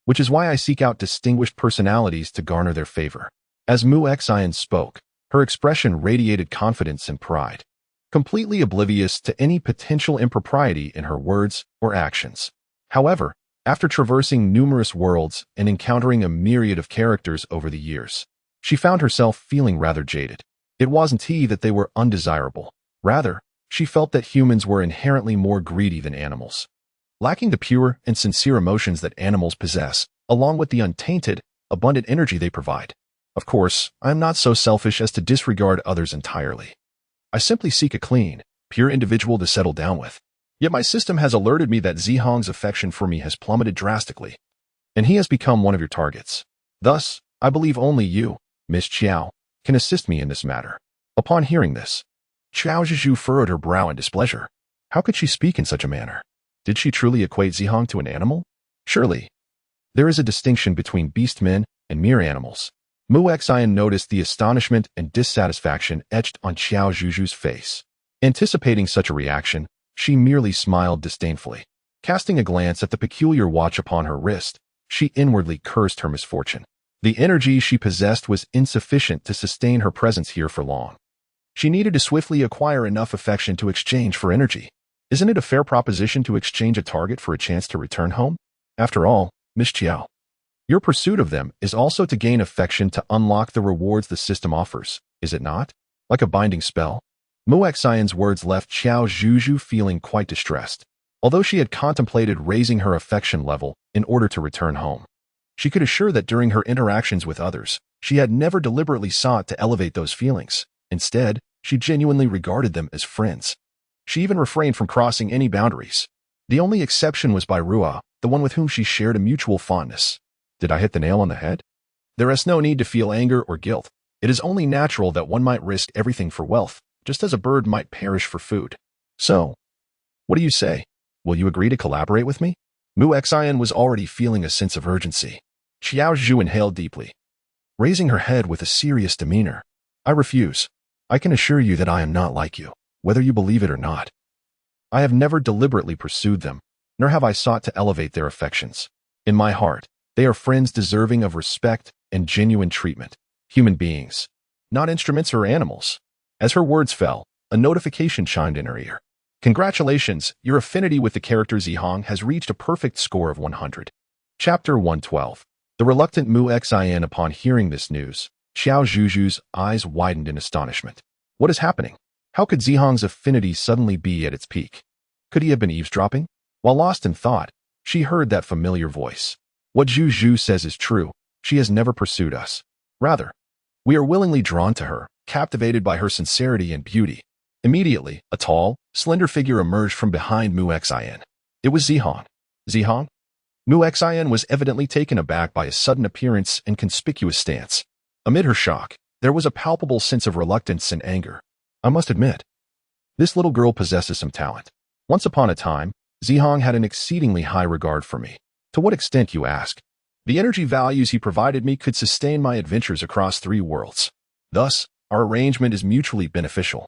which is why I seek out distinguished personalities to garner their favor. As Mu Xian spoke, her expression radiated confidence and pride, completely oblivious to any potential impropriety in her words or actions. However, after traversing numerous worlds and encountering a myriad of characters over the years, she found herself feeling rather jaded. It wasn't that they were undesirable. Rather, she felt that humans were inherently more greedy than animals, lacking the pure and sincere emotions that animals possess, along with the untainted, abundant energy they provide. Of course, I am not so selfish as to disregard others entirely. I simply seek a clean, pure individual to settle down with. Yet my system has alerted me that Zihong's affection for me has plummeted drastically, and he has become one of your targets. Thus, I believe only you, Miss Qiao, can assist me in this matter." Upon hearing this, Qiao Zhuzhu furrowed her brow in displeasure. How could she speak in such a manner? Did she truly equate Zihong to an animal? Surely, there is a distinction between beastmen and mere animals. Mu Xian noticed the astonishment and dissatisfaction etched on Qiao Zhuzhu's face. Anticipating such a reaction, she merely smiled disdainfully. Casting a glance at the peculiar watch upon her wrist, she inwardly cursed her misfortune. The energy she possessed was insufficient to sustain her presence here for long. She needed to swiftly acquire enough affection to exchange for energy. Isn't it a fair proposition to exchange a target for a chance to return home? After all, Miss Qiao, your pursuit of them is also to gain affection to unlock the rewards the system offers, is it not? Like a binding spell? Mu Xian's words left Qiao Zhuzhu feeling quite distressed. Although she had contemplated raising her affection level in order to return home, she could assure that during her interactions with others, she had never deliberately sought to elevate those feelings. Instead, she genuinely regarded them as friends. She even refrained from crossing any boundaries. The only exception was by Rua, the one with whom she shared a mutual fondness. Did I hit the nail on the head? There is no need to feel anger or guilt. It is only natural that one might risk everything for wealth, just as a bird might perish for food. So, what do you say? Will you agree to collaborate with me? Mu Xian was already feeling a sense of urgency. Qiao Zhuzhu inhaled deeply, raising her head with a serious demeanor. I refuse. I can assure you that I am not like you, whether you believe it or not. I have never deliberately pursued them, nor have I sought to elevate their affections. In my heart, they are friends deserving of respect and genuine treatment, human beings, not instruments or animals. As her words fell, a notification chimed in her ear. Congratulations, your affinity with the character Zihong has reached a perfect score of 100. Chapter 112. The reluctant Mu Xian. Upon hearing this news, Qiao Zhuzhu's eyes widened in astonishment. What is happening? How could Zihong's affinity suddenly be at its peak? Could he have been eavesdropping? While lost in thought, she heard that familiar voice. What Zhuzhu says is true. She has never pursued us. Rather, we are willingly drawn to her, captivated by her sincerity and beauty. Immediately, a tall, slender figure emerged from behind Mu Xian. It was Zihong. Zihong? Mu Xian was evidently taken aback by his sudden appearance and conspicuous stance. Amid her shock, there was a palpable sense of reluctance and anger. I must admit, this little girl possesses some talent. Once upon a time, Zihong had an exceedingly high regard for me. To what extent, you ask? The energy values he provided me could sustain my adventures across 3 worlds. Thus, our arrangement is mutually beneficial.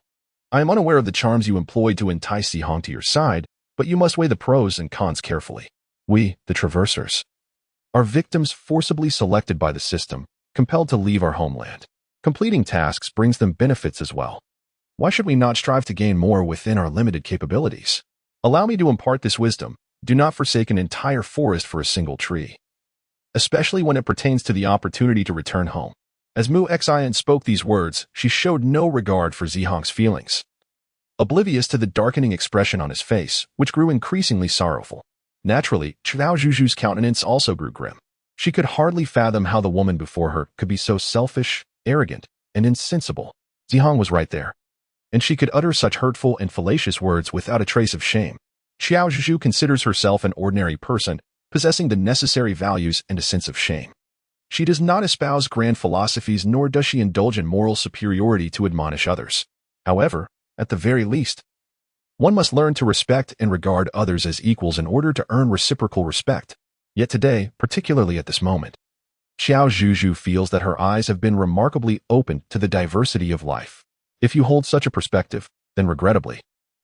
I am unaware of the charms you employed to entice Zihong to your side, but you must weigh the pros and cons carefully. We, the Traversers, are victims forcibly selected by the system, compelled to leave our homeland. Completing tasks brings them benefits as well. Why should we not strive to gain more within our limited capabilities? Allow me to impart this wisdom. Do not forsake an entire forest for a single tree, especially when it pertains to the opportunity to return home. As Mu Xian spoke these words, she showed no regard for Zihong's feelings, oblivious to the darkening expression on his face, which grew increasingly sorrowful. Naturally, Qiao Zhuzhu's countenance also grew grim. She could hardly fathom how the woman before her could be so selfish, arrogant, and insensible. Zihong was right there, and she could utter such hurtful and fallacious words without a trace of shame. Qiao Zhuzhu considers herself an ordinary person, possessing the necessary values and a sense of shame. She does not espouse grand philosophies, nor does she indulge in moral superiority to admonish others. However, at the very least, one must learn to respect and regard others as equals in order to earn reciprocal respect. Yet today, particularly at this moment, Qiao Zhuzhu feels that her eyes have been remarkably opened to the diversity of life. If you hold such a perspective, then regrettably,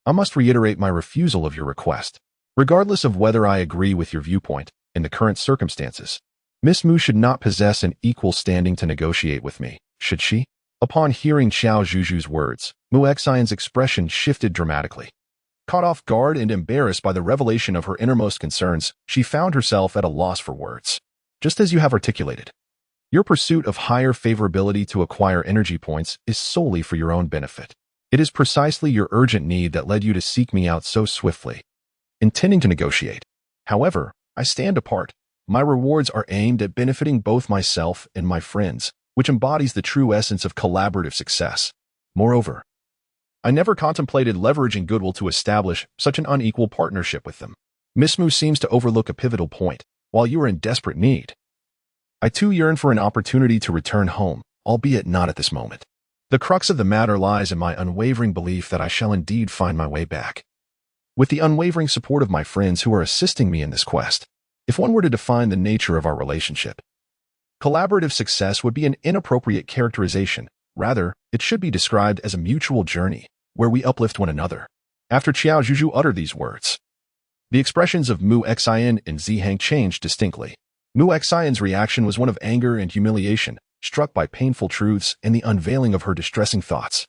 I must reiterate my refusal of your request. Regardless of whether I agree with your viewpoint, in the current circumstances, Miss Mu should not possess an equal standing to negotiate with me, should she? Upon hearing Qiao Zhuzhu's words, Mu Xian's expression shifted dramatically. Caught off guard and embarrassed by the revelation of her innermost concerns, she found herself at a loss for words. Just as you have articulated, your pursuit of higher favorability to acquire energy points is solely for your own benefit. It is precisely your urgent need that led you to seek me out so swiftly, intending to negotiate. However, I stand apart. My rewards are aimed at benefiting both myself and my friends, which embodies the true essence of collaborative success. Moreover, I never contemplated leveraging goodwill to establish such an unequal partnership with them. Miss Mu seems to overlook a pivotal point. While you are in desperate need, I too yearn for an opportunity to return home, albeit not at this moment. The crux of the matter lies in my unwavering belief that I shall indeed find my way back. With the unwavering support of my friends who are assisting me in this quest, if one were to define the nature of our relationship, collaborative success would be an inappropriate characterization. Rather, it should be described as a mutual journey, where we uplift one another. After Qiao Zhuzhu uttered these words, the expressions of Mu Xian and Zihang changed distinctly. Mu Xian's reaction was one of anger and humiliation, struck by painful truths and the unveiling of her distressing thoughts.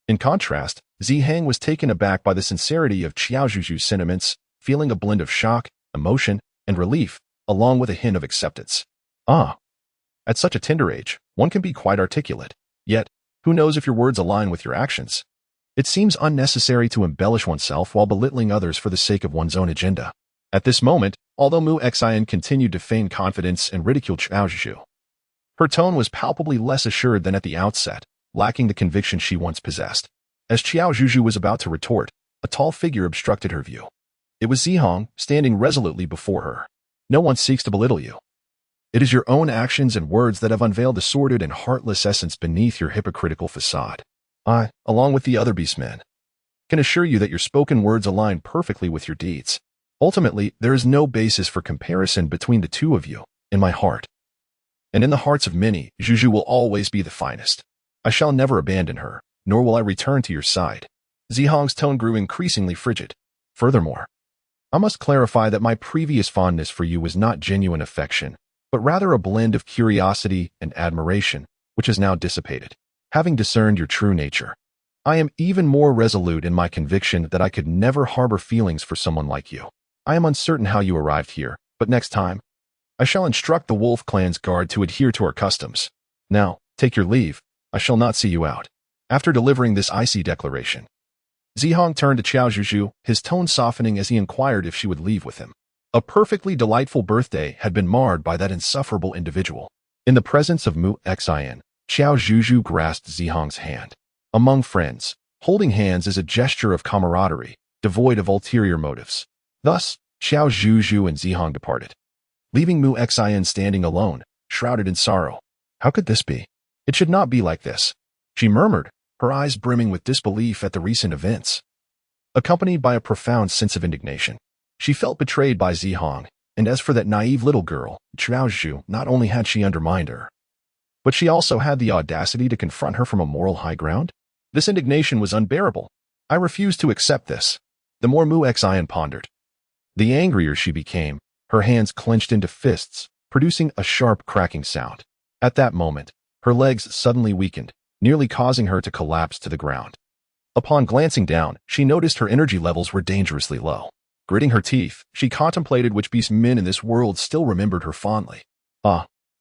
In contrast, Zihang was taken aback by the sincerity of Qiao Zhuzhu's sentiments, feeling a blend of shock, emotion, and relief, along with a hint of acceptance. At such a tender age, one can be quite articulate. Yet, who knows if your words align with your actions? It seems unnecessary to embellish oneself while belittling others for the sake of one's own agenda. At this moment, although Mu Xian continued to feign confidence and ridicule Qiao Zhuzhu, her tone was palpably less assured than at the outset, lacking the conviction she once possessed. As Qiao Zhuzhu was about to retort, a tall figure obstructed her view. It was Zihang, standing resolutely before her. No one seeks to belittle you. It is your own actions and words that have unveiled the sordid and heartless essence beneath your hypocritical facade. I, along with the other beastmen, can assure you that your spoken words align perfectly with your deeds. Ultimately, there is no basis for comparison between the two of you, in my heart. And in the hearts of many, Zhuzhu will always be the finest. I shall never abandon her, nor will I return to your side. Zihang's tone grew increasingly frigid. Furthermore, I must clarify that my previous fondness for you was not genuine affection, but rather a blend of curiosity and admiration, which has now dissipated. Having discerned your true nature, I am even more resolute in my conviction that I could never harbor feelings for someone like you. I am uncertain how you arrived here, but next time, I shall instruct the Wolf Clan's guard to adhere to our customs. Now, take your leave. I shall not see you out. After delivering this icy declaration, Zihang turned to Qiao Zhuzhu, his tone softening as he inquired if she would leave with him. A perfectly delightful birthday had been marred by that insufferable individual. In the presence of Mu Xian, Qiao Zhuzhu grasped Zihang's hand. Among friends, holding hands is a gesture of camaraderie, devoid of ulterior motives. Thus, Qiao Zhuzhu and Zihang departed, leaving Mu Xian standing alone, shrouded in sorrow. How could this be? It should not be like this, she murmured, her eyes brimming with disbelief at the recent events. Accompanied by a profound sense of indignation, she felt betrayed by Zihang, and as for that naive little girl, Qiao Zhuzhu, not only had she undermined her, but she also had the audacity to confront her from a moral high ground? This indignation was unbearable. I refused to accept this. The more Mu Xian pondered, the angrier she became, her hands clenched into fists, producing a sharp cracking sound. At that moment, her legs suddenly weakened, nearly causing her to collapse to the ground. Upon glancing down, she noticed her energy levels were dangerously low. Gritting her teeth, she contemplated which beast men in this world still remembered her fondly.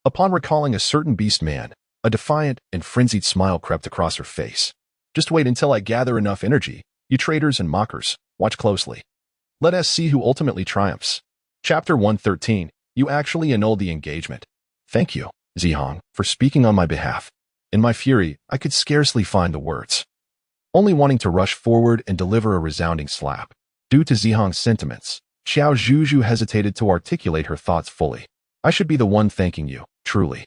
Upon recalling a certain beast man, a defiant and frenzied smile crept across her face. Just wait until I gather enough energy, you traitors and mockers. Watch closely. Let us see who ultimately triumphs. Chapter 113. You actually annulled the engagement. Thank you, Zihang, for speaking on my behalf. In my fury, I could scarcely find the words, only wanting to rush forward and deliver a resounding slap. Due to Zihang's sentiments, Qiao Zhuzhu hesitated to articulate her thoughts fully. I should be the one thanking you, truly.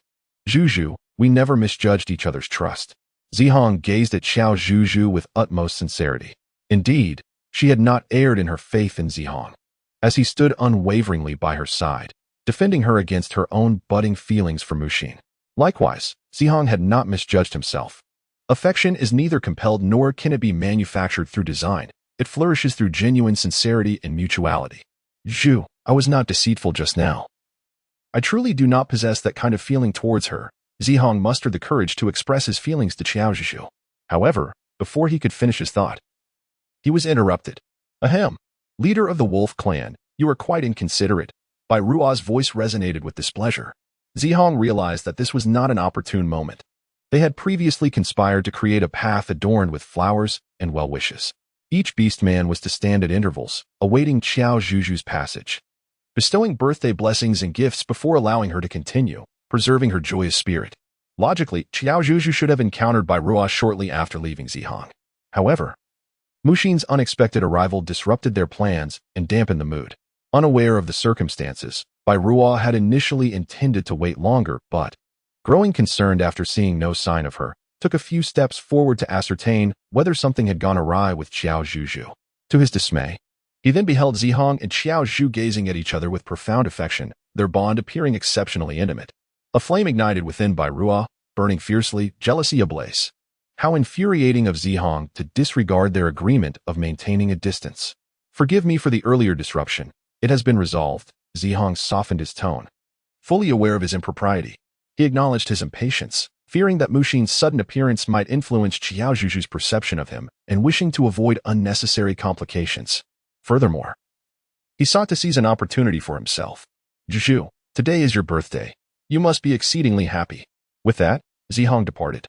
Zhuzhu, we never misjudged each other's trust. Zihang gazed at Qiao Zhuzhu with utmost sincerity. Indeed, she had not erred in her faith in Zihang, as he stood unwaveringly by her side, defending her against her own budding feelings for Muxin. Likewise, Zihang had not misjudged himself. Affection is neither compelled nor can it be manufactured through design. It flourishes through genuine sincerity and mutuality. Zhu, I was not deceitful just now. I truly do not possess that kind of feeling towards her. Zihang mustered the courage to express his feelings to Qiao Zhuzhu. However, before he could finish his thought, he was interrupted. Ahem, leader of the Wolf Clan, you are quite inconsiderate. Bai Ruo's voice resonated with displeasure. Zihang realized that this was not an opportune moment. They had previously conspired to create a path adorned with flowers and well wishes. Each beastman was to stand at intervals, awaiting Qiao Zhuzhu's passage, bestowing birthday blessings and gifts before allowing her to continue, preserving her joyous spirit. Logically, Qiao Zhuzhu should have encountered Bai Ruo shortly after leaving Zihang. However, Mushin's unexpected arrival disrupted their plans and dampened the mood. Unaware of the circumstances, Bai Ruo had initially intended to wait longer, but, growing concerned after seeing no sign of her, took a few steps forward to ascertain whether something had gone awry with Qiao Zhuzhu. To his dismay, he then beheld Zihong and Qiao Zhu gazing at each other with profound affection, their bond appearing exceptionally intimate. A flame ignited within Bai Ruo, burning fiercely, jealousy ablaze. How infuriating of Zihong to disregard their agreement of maintaining a distance. Forgive me for the earlier disruption. It has been resolved. Zihong softened his tone. Fully aware of his impropriety, he acknowledged his impatience, fearing that Mushin's sudden appearance might influence Qiao Zhuzhu's perception of him and wishing to avoid unnecessary complications. Furthermore, he sought to seize an opportunity for himself. Zhuzhu, today is your birthday. You must be exceedingly happy. With that, Zihong departed,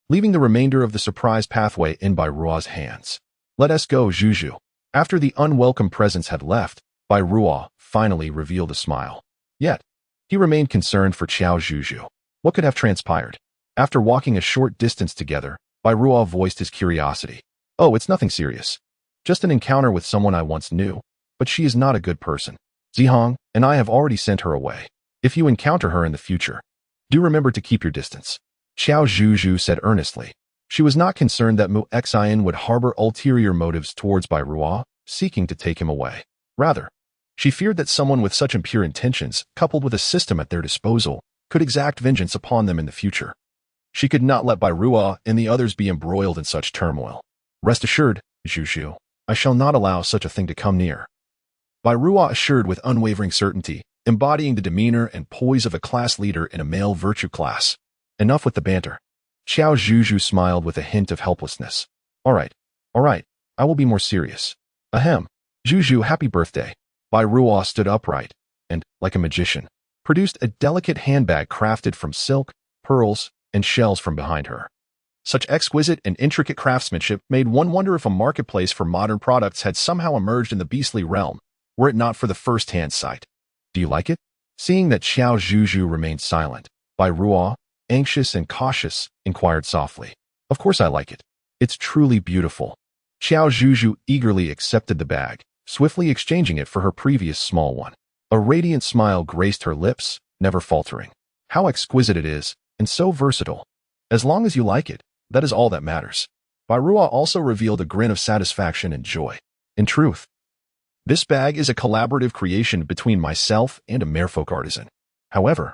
leaving the remainder of the surprise pathway in Bai Ruo's hands. Let us go, Zhuzhu. After the unwelcome presence had left, Bai Ruo finally revealed a smile. Yet, he remained concerned for Qiao Zhuzhu. What could have transpired? After walking a short distance together, Bai Ruo voiced his curiosity. Oh, it's nothing serious. Just an encounter with someone I once knew, but she is not a good person. Zihong and I have already sent her away. If you encounter her in the future, do remember to keep your distance. Qiao Zhuzhu said earnestly. She was not concerned that Mu Xian would harbor ulterior motives towards Bai Ruo, seeking to take him away. Rather, she feared that someone with such impure intentions, coupled with a system at their disposal, could exact vengeance upon them in the future. She could not let Bai Ruo and the others be embroiled in such turmoil. Rest assured, Zhuzhu, I shall not allow such a thing to come near. Bai Ruo assured with unwavering certainty, embodying the demeanor and poise of a class leader in a male virtue class. Enough with the banter. Qiao Zhuzhu smiled with a hint of helplessness. All right, I will be more serious. Ahem. Zhuzhu, happy birthday. Bai Ruo stood upright and, like a magician, produced a delicate handbag crafted from silk, pearls, and shells from behind her. Such exquisite and intricate craftsmanship made one wonder if a marketplace for modern products had somehow emerged in the beastly realm, were it not for the first-hand sight. Do you like it? Seeing that Qiao Zhuzhu remained silent, Bai Ruo, anxious and cautious, inquired softly. Of course I like it. It's truly beautiful. Qiao Zhuzhu eagerly accepted the bag, swiftly exchanging it for her previous small one. A radiant smile graced her lips, never faltering. How exquisite it is, and so versatile. As long as you like it, that is all that matters. Bai Ruo also revealed a grin of satisfaction and joy. In truth, this bag is a collaborative creation between myself and a merfolk artisan. However,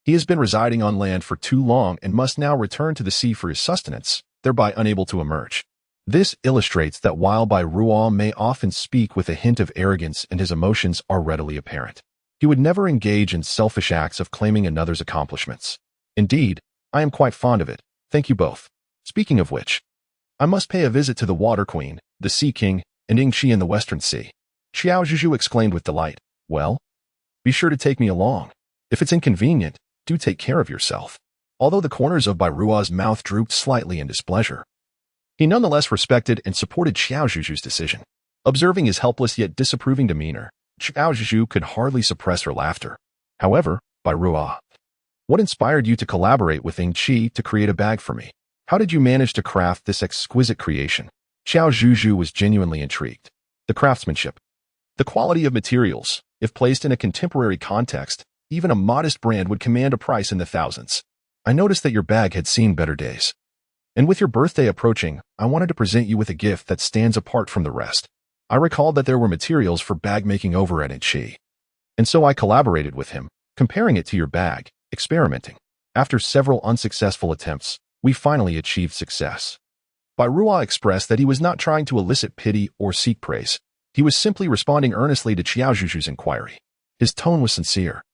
he has been residing on land for too long and must now return to the sea for his sustenance, thereby unable to emerge. This illustrates that while Bai Ruo may often speak with a hint of arrogance and his emotions are readily apparent, he would never engage in selfish acts of claiming another's accomplishments. Indeed, I am quite fond of it, thank you both. Speaking of which, I must pay a visit to the Water Queen, the Sea King, and Yingxi in the Western Sea. Qiao Zhuzhu exclaimed with delight. Well, be sure to take me along. If it's inconvenient, do take care of yourself. Although the corners of Bai Ruo's mouth drooped slightly in displeasure, he nonetheless respected and supported Qiao Zhuzhu's decision. Observing his helpless yet disapproving demeanor, Qiao Zhuzhu could hardly suppress her laughter. However, Bai Ruo, what inspired you to collaborate with Yingxi to create a bag for me? How did you manage to craft this exquisite creation? Qiao Zhuzhu was genuinely intrigued. The craftsmanship. The quality of materials, if placed in a contemporary context, even a modest brand would command a price in the thousands. I noticed that your bag had seen better days. And with your birthday approaching, I wanted to present you with a gift that stands apart from the rest. I recalled that there were materials for bag making over at Yingxi. And so I collaborated with him, comparing it to your bag, experimenting. After several unsuccessful attempts, we finally achieved success. Bai Ruo expressed that he was not trying to elicit pity or seek praise. He was simply responding earnestly to Qiao Zhuzhu's inquiry. His tone was sincere,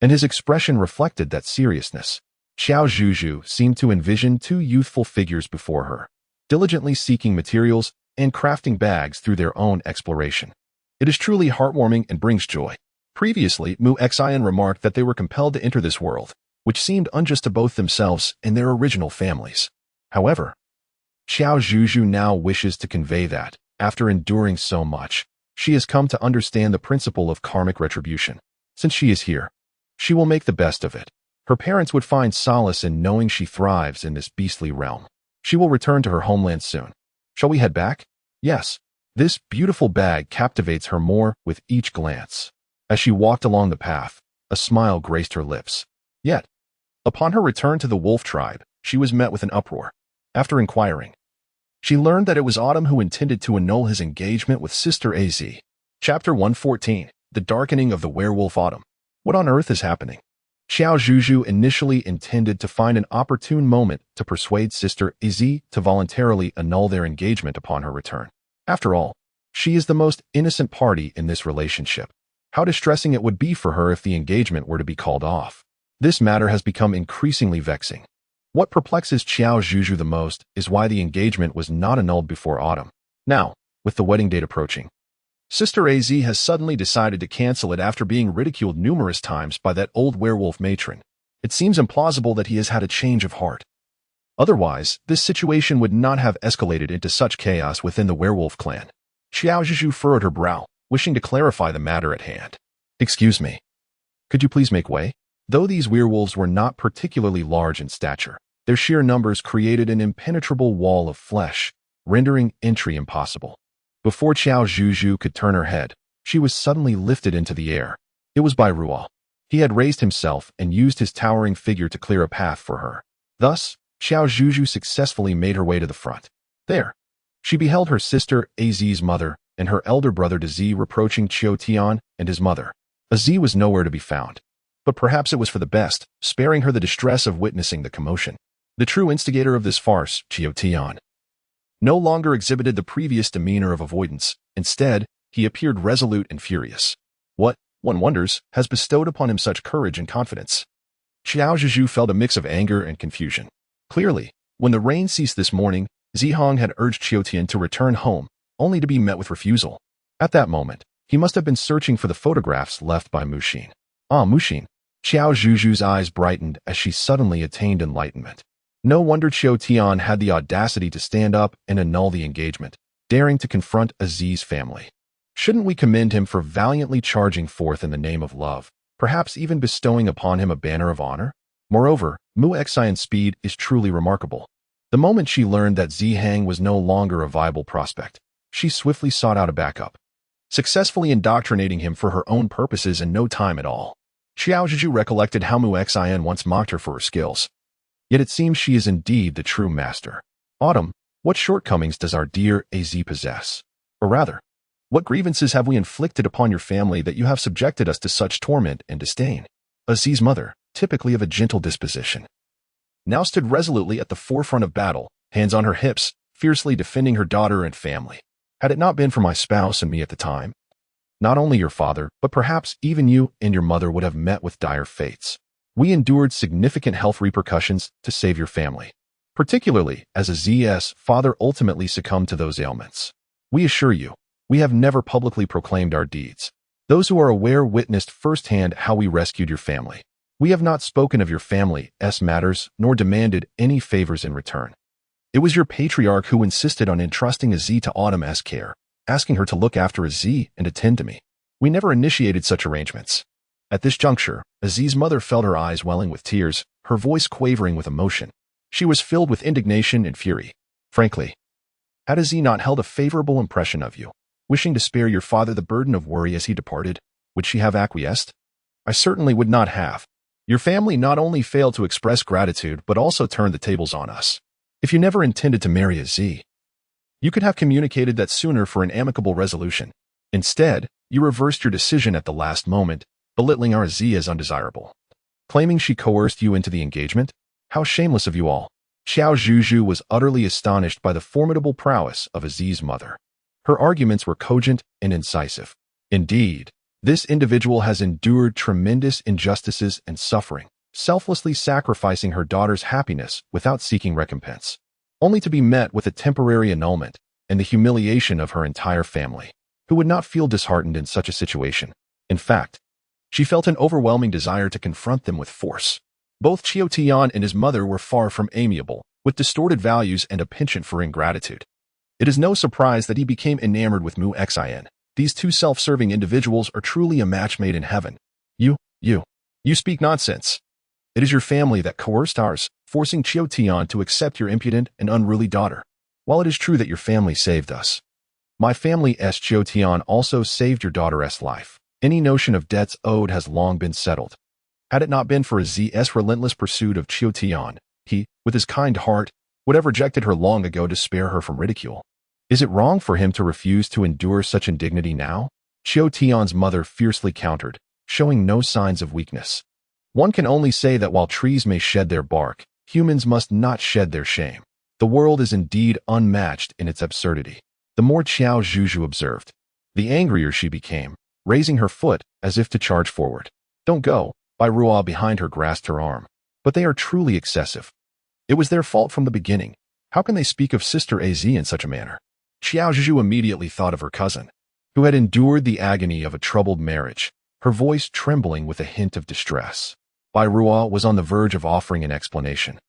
and his expression reflected that seriousness. Qiao Zhuzhu seemed to envision two youthful figures before her, diligently seeking materials and crafting bags through their own exploration. It is truly heartwarming and brings joy. Previously, Mu Xian remarked that they were compelled to enter this world, which seemed unjust to both themselves and their original families. However, Qiao Zhuzhu now wishes to convey that, after enduring so much, she has come to understand the principle of karmic retribution. Since she is here, she will make the best of it. Her parents would find solace in knowing she thrives in this beastly realm. She will return to her homeland soon. Shall we head back? Yes, this beautiful bag captivates her more with each glance. As she walked along the path, a smile graced her lips. Yet, upon her return to the wolf tribe, she was met with an uproar. After inquiring, she learned that it was Autumn who intended to annul his engagement with Sister Az. Chapter 114, The Darkening of the Werewolf Autumn. What on earth is happening? Qiao Zhuzhu initially intended to find an opportune moment to persuade Sister Az to voluntarily annul their engagement upon her return. After all, she is the most innocent party in this relationship. How distressing it would be for her if the engagement were to be called off. This matter has become increasingly vexing. What perplexes Qiao Zhuzhu the most is why the engagement was not annulled before autumn. Now, with the wedding date approaching, Sister Az has suddenly decided to cancel it after being ridiculed numerous times by that old werewolf matron. It seems implausible that he has had a change of heart. Otherwise, this situation would not have escalated into such chaos within the werewolf clan. Qiao Zhuzhu furrowed her brow, wishing to clarify the matter at hand. Excuse me. Could you please make way? Though these werewolves were not particularly large in stature, their sheer numbers created an impenetrable wall of flesh, rendering entry impossible. Before Qiao Zhuzhu could turn her head, she was suddenly lifted into the air. It was by Rual. He had raised himself and used his towering figure to clear a path for her. Thus, Qiao Zhuzhu successfully made her way to the front. There, she beheld her sister Az's mother and her elder brother Dzi reproaching Qiao Tian and his mother. Az was nowhere to be found. But perhaps it was for the best, sparing her the distress of witnessing the commotion. The true instigator of this farce, Qiao Tian, no longer exhibited the previous demeanor of avoidance. Instead, he appeared resolute and furious. What, one wonders, has bestowed upon him such courage and confidence? Qiao Zhuzhu felt a mix of anger and confusion. Clearly, when the rain ceased this morning, Zihong had urged Qiao Tian to return home, only to be met with refusal. At that moment, he must have been searching for the photographs left by Muxin. Ah, Muxin. Qiao Zhuzhu's eyes brightened as she suddenly attained enlightenment. No wonder Qiao Tian had the audacity to stand up and annul the engagement, daring to confront Az's family. Shouldn't we commend him for valiantly charging forth in the name of love, perhaps even bestowing upon him a banner of honor? Moreover, Mu Xian's speed is truly remarkable. The moment she learned that Zihang was no longer a viable prospect, she swiftly sought out a backup, successfully indoctrinating him for her own purposes in no time at all. Qiao Zhuzhu recollected how Mu Xian once mocked her for her skills. Yet it seems she is indeed the true master. Autumn, what shortcomings does our dear Az possess? Or rather, what grievances have we inflicted upon your family that you have subjected us to such torment and disdain? Az's mother, typically of a gentle disposition, now stood resolutely at the forefront of battle, hands on her hips, fiercely defending her daughter and family. Had it not been for my spouse and me at the time, not only your father, but perhaps even you and your mother would have met with dire fates. We endured significant health repercussions to save your family, particularly as Az's father ultimately succumbed to those ailments. We assure you, we have never publicly proclaimed our deeds. Those who are aware witnessed firsthand how we rescued your family. We have not spoken of your family's matters nor demanded any favors in return. It was your patriarch who insisted on entrusting Az to Autumn's care, asking her to look after Az and attend to me. We never initiated such arrangements. At this juncture, Az's mother felt her eyes welling with tears, her voice quavering with emotion. She was filled with indignation and fury. Frankly, had Az not held a favorable impression of you, wishing to spare your father the burden of worry as he departed, would she have acquiesced? I certainly would not have. Your family not only failed to express gratitude but also turned the tables on us. If you never intended to marry Az, you could have communicated that sooner for an amicable resolution. Instead, you reversed your decision at the last moment, belittling our Az as undesirable. Claiming she coerced you into the engagement? How shameless of you all. Qiao Zhuzhu was utterly astonished by the formidable prowess of Az's mother. Her arguments were cogent and incisive. Indeed, this individual has endured tremendous injustices and suffering, selflessly sacrificing her daughter's happiness without seeking recompense, only to be met with a temporary annulment and the humiliation of her entire family. Who would not feel disheartened in such a situation? In fact, she felt an overwhelming desire to confront them with force. Both Qiao Tian and his mother were far from amiable, with distorted values and a penchant for ingratitude. It is no surprise that he became enamored with Mu Xian. These two self-serving individuals are truly a match made in heaven. You speak nonsense. It is your family that coerced ours, forcing Qiao Tian to accept your impudent and unruly daughter. While it is true that your family saved us, My family's Qiao also saved your daughter's life. Any notion of debts owed has long been settled. Had it not been for Z's relentless pursuit of Qiao, he, with his kind heart, would have rejected her long ago to spare her from ridicule. Is it wrong for him to refuse to endure such indignity now? Qiao mother fiercely countered, showing no signs of weakness. One can only say that while trees may shed their bark, humans must not shed their shame. The world is indeed unmatched in its absurdity. The more Qiao Zhuzhu observed, the angrier she became, raising her foot as if to charge forward. Don't go, Bai Ruo behind her grasped her arm. But they are truly excessive. It was their fault from the beginning. How can they speak of Sister Az in such a manner? Qiao Zhuzhu immediately thought of her cousin, who had endured the agony of a troubled marriage, her voice trembling with a hint of distress. Bai Ruo was on the verge of offering an explanation.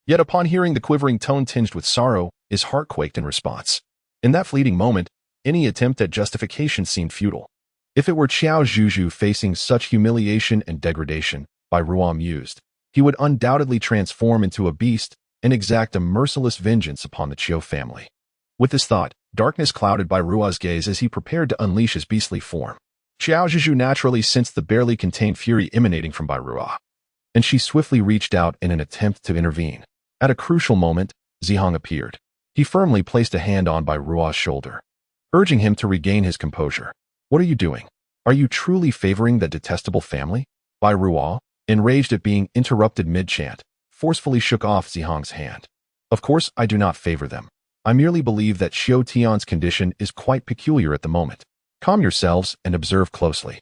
Yet upon hearing the quivering tone tinged with sorrow, his heart quaked in response. In that fleeting moment, any attempt at justification seemed futile. If it were Qiao Zhuzhu facing such humiliation and degradation, Bai Ruo mused, he would undoubtedly transform into a beast and exact a merciless vengeance upon the Qiao family. With this thought, darkness clouded Bai Ruo's gaze as he prepared to unleash his beastly form. Qiao Zhuzhu naturally sensed the barely contained fury emanating from Bai Ruo, and she swiftly reached out in an attempt to intervene. At a crucial moment, Zihong appeared. He firmly placed a hand on Bai Ruo's shoulder, urging him to regain his composure. What are you doing? Are you truly favoring that detestable family? Bai Ruo, enraged at being interrupted mid-chant, forcefully shook off Zihong's hand. Of course I do not favor them. I merely believe that Qiao condition is quite peculiar at the moment. Calm yourselves and observe closely.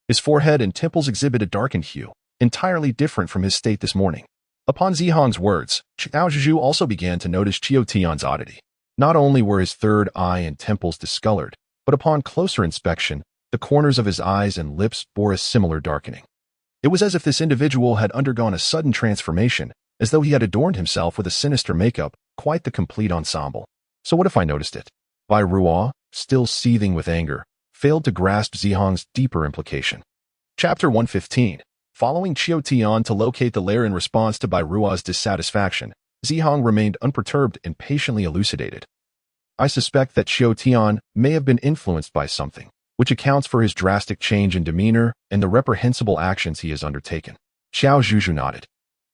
His forehead and temples exhibit a darkened hue, entirely different from his state this morning. Upon Zihong's words, Qiao Zhuzhu also began to notice Qiao oddity. Not only were his third eye and temples discolored, but upon closer inspection, the corners of his eyes and lips bore a similar darkening. It was as if this individual had undergone a sudden transformation, as though he had adorned himself with a sinister makeup, quite the complete ensemble. So what if I noticed it? Bai Ruo, still seething with anger, failed to grasp Zihong's deeper implication. Chapter 115. Following Qiao to locate the lair in response to Bai Ruo's dissatisfaction, Zihong remained unperturbed and patiently elucidated. I suspect that Qiao may have been influenced by something, which accounts for his drastic change in demeanor and the reprehensible actions he has undertaken. Qiao Zhuzhu nodded,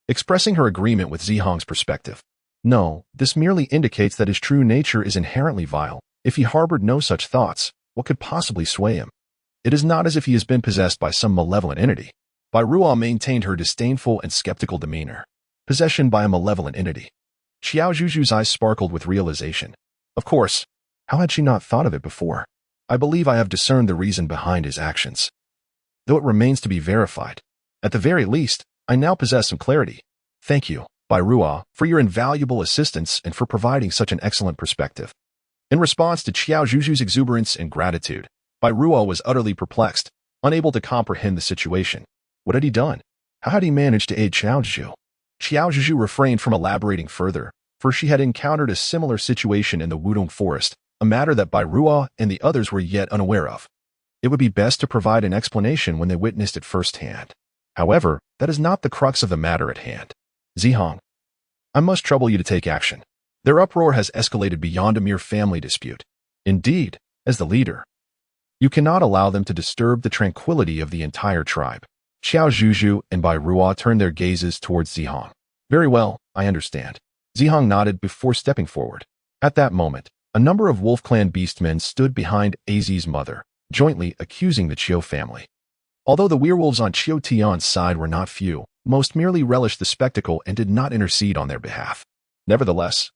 expressing her agreement with Zihong's perspective. No, this merely indicates that his true nature is inherently vile. If he harbored no such thoughts, what could possibly sway him? It is not as if he has been possessed by some malevolent entity. Bai Ruo maintained her disdainful and skeptical demeanor. Possession by a malevolent entity. Qiao Zhuzhu's eyes sparkled with realization. Of course, how had she not thought of it before? I believe I have discerned the reason behind his actions, though it remains to be verified. At the very least, I now possess some clarity. Thank you, Bai Ruo, for your invaluable assistance and for providing such an excellent perspective. In response to Qiao Zhuzhu's exuberance and gratitude, Bai Ruo was utterly perplexed, unable to comprehend the situation. What had he done? How had he managed to aid Qiao Zhuzhu? Qiao Zhuzhu refrained from elaborating further, for she had encountered a similar situation in the Wudong forest, a matter that Bai Ruo and the others were yet unaware of. It would be best to provide an explanation when they witnessed it firsthand. However, that is not the crux of the matter at hand. Zihong, I must trouble you to take action. Their uproar has escalated beyond a mere family dispute. Indeed, as the leader, you cannot allow them to disturb the tranquility of the entire tribe. Qiao Zhuzhu and Bai Ruo turned their gazes towards Zihong. Very well, I understand. Zihong nodded before stepping forward. At that moment, a number of Wolf Clan beastmen stood behind Az's mother, jointly accusing the Qiao family. Although the werewolves on Qiao side were not few, most merely relished the spectacle and did not intercede on their behalf. Nevertheless,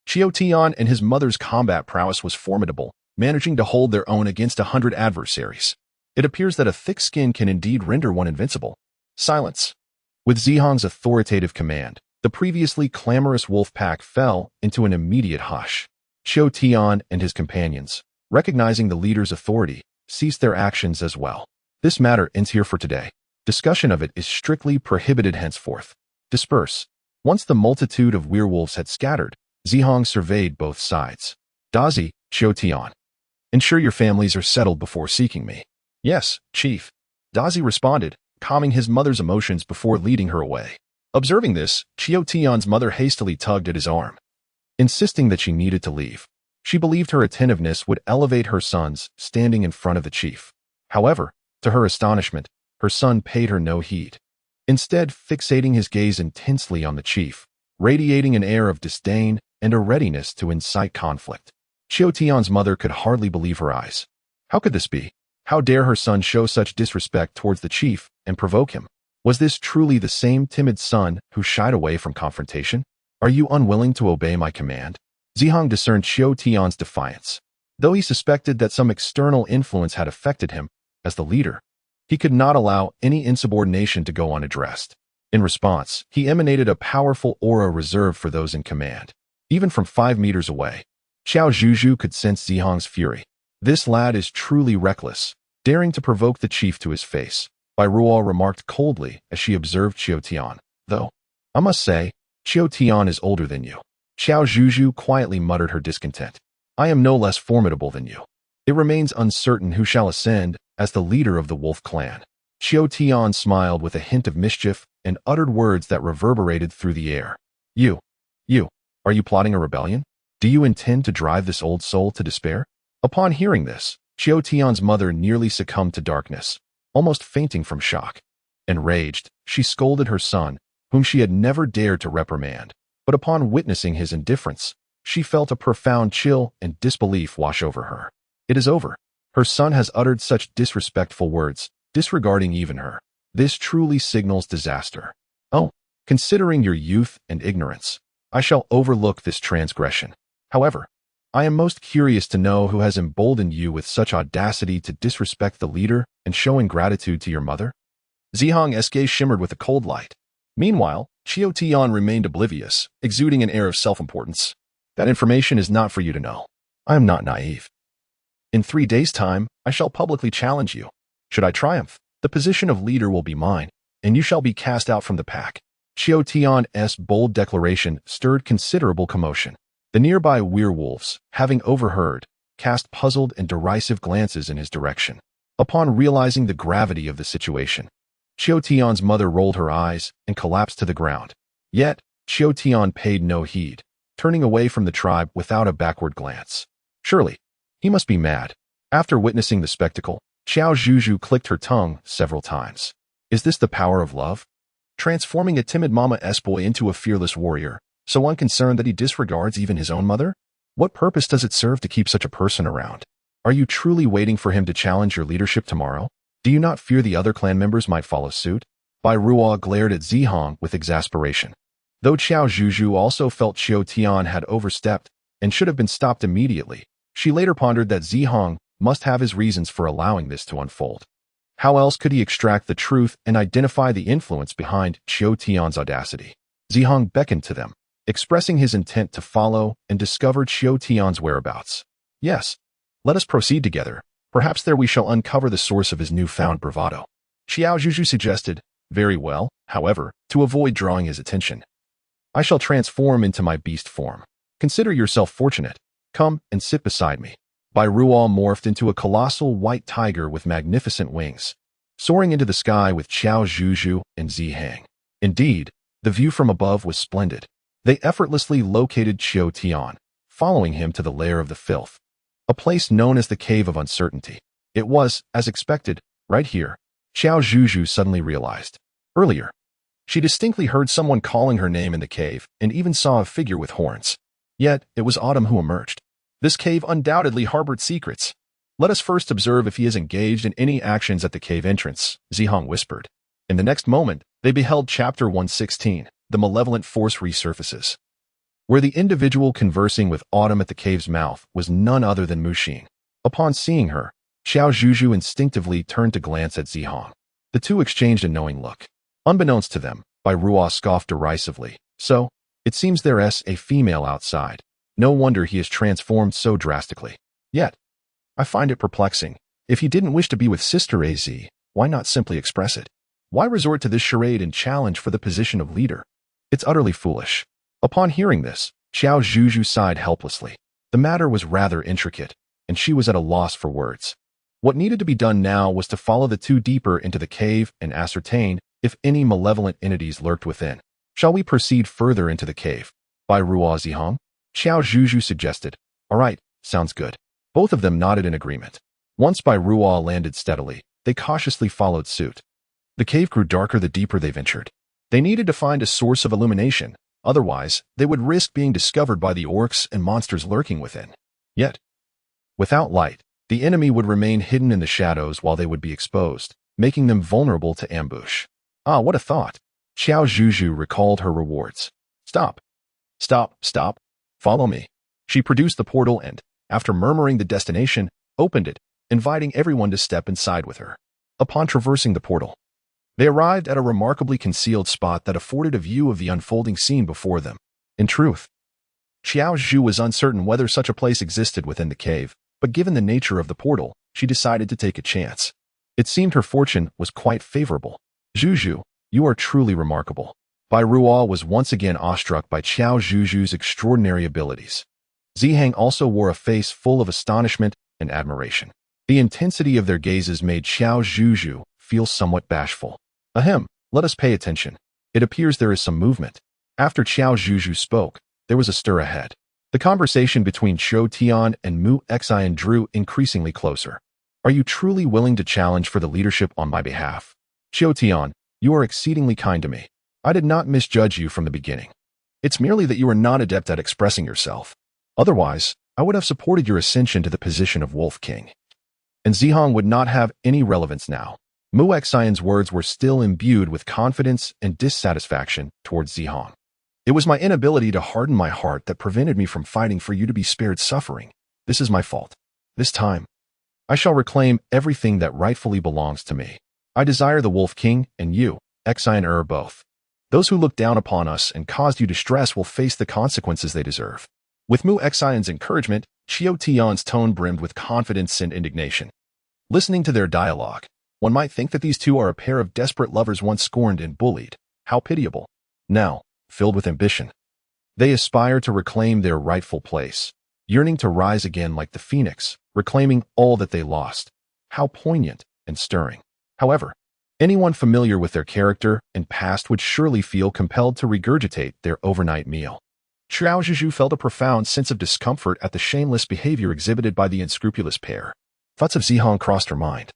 Qiao and his mother's combat prowess was formidable, managing to hold their own against 100 adversaries. It appears that a thick skin can indeed render one invincible. Silence. With Zihong's authoritative command, the previously clamorous wolf pack fell into an immediate hush. Qiao and his companions, recognizing the leader's authority, ceased their actions as well. This matter ends here for today. Discussion of it is strictly prohibited henceforth. Disperse. Once the multitude of werewolves had scattered, Zihong surveyed both sides. Dazi, Qiao, ensure your families are settled before seeking me. Yes, Chief. Dazi responded, calming his mother's emotions before leading her away. Observing this, Qiao mother hastily tugged at his arm, insisting that she needed to leave. She believed her attentiveness would elevate her son's standing in front of the chief. However, to her astonishment, her son paid her no heed. Instead, fixating his gaze intensely on the chief, radiating an air of disdain and a readiness to incite conflict. Qiao Tian's mother could hardly believe her eyes. How could this be? How dare her son show such disrespect towards the chief and provoke him? Was this truly the same timid son who shied away from confrontation? Are you unwilling to obey my command? Zihong discerned Qiao Tian's defiance. Though he suspected that some external influence had affected him, as the leader, he could not allow any insubordination to go unaddressed. In response, he emanated a powerful aura reserved for those in command. Even from 5 meters away, Qiao Zhuzhu could sense Zihong's fury. This lad is truly reckless, daring to provoke the chief to his face, Bai Ruo remarked coldly as she observed Qiao Tian. Though, I must say, Qiao Tian is older than you. Qiao Zhuzhu quietly muttered her discontent. I am no less formidable than you. It remains uncertain who shall ascend as the leader of the wolf clan. Qiao Tian smiled with a hint of mischief and uttered words that reverberated through the air. You, are you plotting a rebellion? Do you intend to drive this old soul to despair? Upon hearing this, Qiao Tian's mother nearly succumbed to darkness, almost fainting from shock. Enraged, she scolded her son, whom she had never dared to reprimand. But upon witnessing his indifference, she felt a profound chill and disbelief wash over her. It is over. Her son has uttered such disrespectful words, disregarding even her. This truly signals disaster. Oh, considering your youth and ignorance, I shall overlook this transgression. However, I am most curious to know who has emboldened you with such audacity to disrespect the leader and show ingratitude to your mother. Zihong's gaze shimmered with a cold light. Meanwhile, Qiao Tian remained oblivious, exuding an air of self-importance. That information is not for you to know. I am not naive. In 3 days' time, I shall publicly challenge you. Should I triumph, the position of leader will be mine, and you shall be cast out from the pack. Qiao Tian's bold declaration stirred considerable commotion. The nearby werewolves, having overheard, cast puzzled and derisive glances in his direction. Upon realizing the gravity of the situation, Qiao Tian's mother rolled her eyes and collapsed to the ground. Yet, Qiao Tian paid no heed, turning away from the tribe without a backward glance. Surely, he must be mad. After witnessing the spectacle, Qiao Zhuzhu clicked her tongue several times. Is this the power of love? Transforming a timid mama-s boy into a fearless warrior, so unconcerned that he disregards even his own mother? What purpose does it serve to keep such a person around? Are you truly waiting for him to challenge your leadership tomorrow? Do you not fear the other clan members might follow suit? Bai Ruo glared at Zihong with exasperation. Though Qiao Zhuzhu also felt Qiao Tian had overstepped and should have been stopped immediately, she later pondered that Zihong must have his reasons for allowing this to unfold. How else could he extract the truth and identify the influence behind Qiao Tian's audacity? Zihong beckoned to them, expressing his intent to follow and discover Qiao Tian's whereabouts. Yes, let us proceed together. Perhaps there we shall uncover the source of his newfound bravado. Qiao Zhuzhu suggested. Very well, however, to avoid drawing his attention. I shall transform into my beast form. Consider yourself fortunate. Come and sit beside me. Bai Ruo morphed into a colossal white tiger with magnificent wings, soaring into the sky with Qiao Zhuzhu and Zihang. Indeed, the view from above was splendid. They effortlessly located Qiao Tian, following him to the lair of the filth, a place known as the Cave of Uncertainty. It was, as expected, right here, Qiao Zhuzhu suddenly realized. Earlier, she distinctly heard someone calling her name in the cave and even saw a figure with horns. Yet, it was Autumn who emerged. This cave undoubtedly harbored secrets. Let us first observe if he is engaged in any actions at the cave entrance, Zihong whispered. In the next moment, they beheld Chapter 116, The Malevolent Force Resurfaces, where the individual conversing with Autumn at the cave's mouth was none other than Muxin. Upon seeing her, Qiao Zhuzhu instinctively turned to glance at Zihong. The two exchanged a knowing look. Unbeknownst to them, Bai Ruo scoffed derisively. So, it seems there's a female outside. No wonder he is transformed so drastically. Yet, I find it perplexing. If he didn't wish to be with Sister AZ, why not simply express it? Why resort to this charade and challenge for the position of leader? It's utterly foolish. Upon hearing this, Qiao Zhuzhu sighed helplessly. The matter was rather intricate, and she was at a loss for words. What needed to be done now was to follow the two deeper into the cave and ascertain if any malevolent entities lurked within. Shall we proceed further into the cave? Bai Ruo Zihong? Qiao Zhuzhu suggested. All right, Sounds good. Both of them nodded in agreement. Once Bai Ruo landed steadily, they cautiously followed suit. The cave grew darker the deeper they ventured. They needed to find a source of illumination, otherwise they would risk being discovered by the orcs and monsters lurking within. Yet, without light, the enemy would remain hidden in the shadows while they would be exposed, making them vulnerable to ambush. Ah, what a thought! Qiao Zhuzhu recalled her rewards. Stop. Stop, stop. Follow me. She produced the portal and, after murmuring the destination, opened it, inviting everyone to step inside with her. Upon traversing the portal, they arrived at a remarkably concealed spot that afforded a view of the unfolding scene before them. In truth, Qiao Zhuzhu was uncertain whether such a place existed within the cave, but given the nature of the portal, she decided to take a chance. It seemed her fortune was quite favorable. Zhuzhu, you are truly remarkable. Bai Ruo was once again awestruck by Qiao Zhuzhu's extraordinary abilities. Zihang also wore a face full of astonishment and admiration. The intensity of their gazes made Qiao Zhuzhu feel somewhat bashful. Ahem, let us pay attention. It appears there is some movement. After Qiao Zhuzhu spoke, there was a stir ahead. The conversation between Qiao Tian and Mu Xian drew increasingly closer. Are you truly willing to challenge for the leadership on my behalf? Qiao Tian, you are exceedingly kind to me. I did not misjudge you from the beginning. It's merely that you are not adept at expressing yourself. Otherwise, I would have supported your ascension to the position of Wolf King. And Zihang would not have any relevance now. Mu Xian's words were still imbued with confidence and dissatisfaction towards Zihang. It was my inability to harden my heart that prevented me from fighting for you to be spared suffering. This is my fault. This time, I shall reclaim everything that rightfully belongs to me. I desire the Wolf King and you, Xian both. Those who look down upon us and caused you distress will face the consequences they deserve. With Mu Xian's encouragement, Qiao Tian's tone brimmed with confidence and indignation. Listening to their dialogue, one might think that these two are a pair of desperate lovers once scorned and bullied. How pitiable. Now, filled with ambition, they aspire to reclaim their rightful place, yearning to rise again like the phoenix, reclaiming all that they lost. How poignant and stirring. However, anyone familiar with their character and past would surely feel compelled to regurgitate their overnight meal. Qiao Zhuzhu felt a profound sense of discomfort at the shameless behavior exhibited by the unscrupulous pair. Thoughts of Zihang crossed her mind,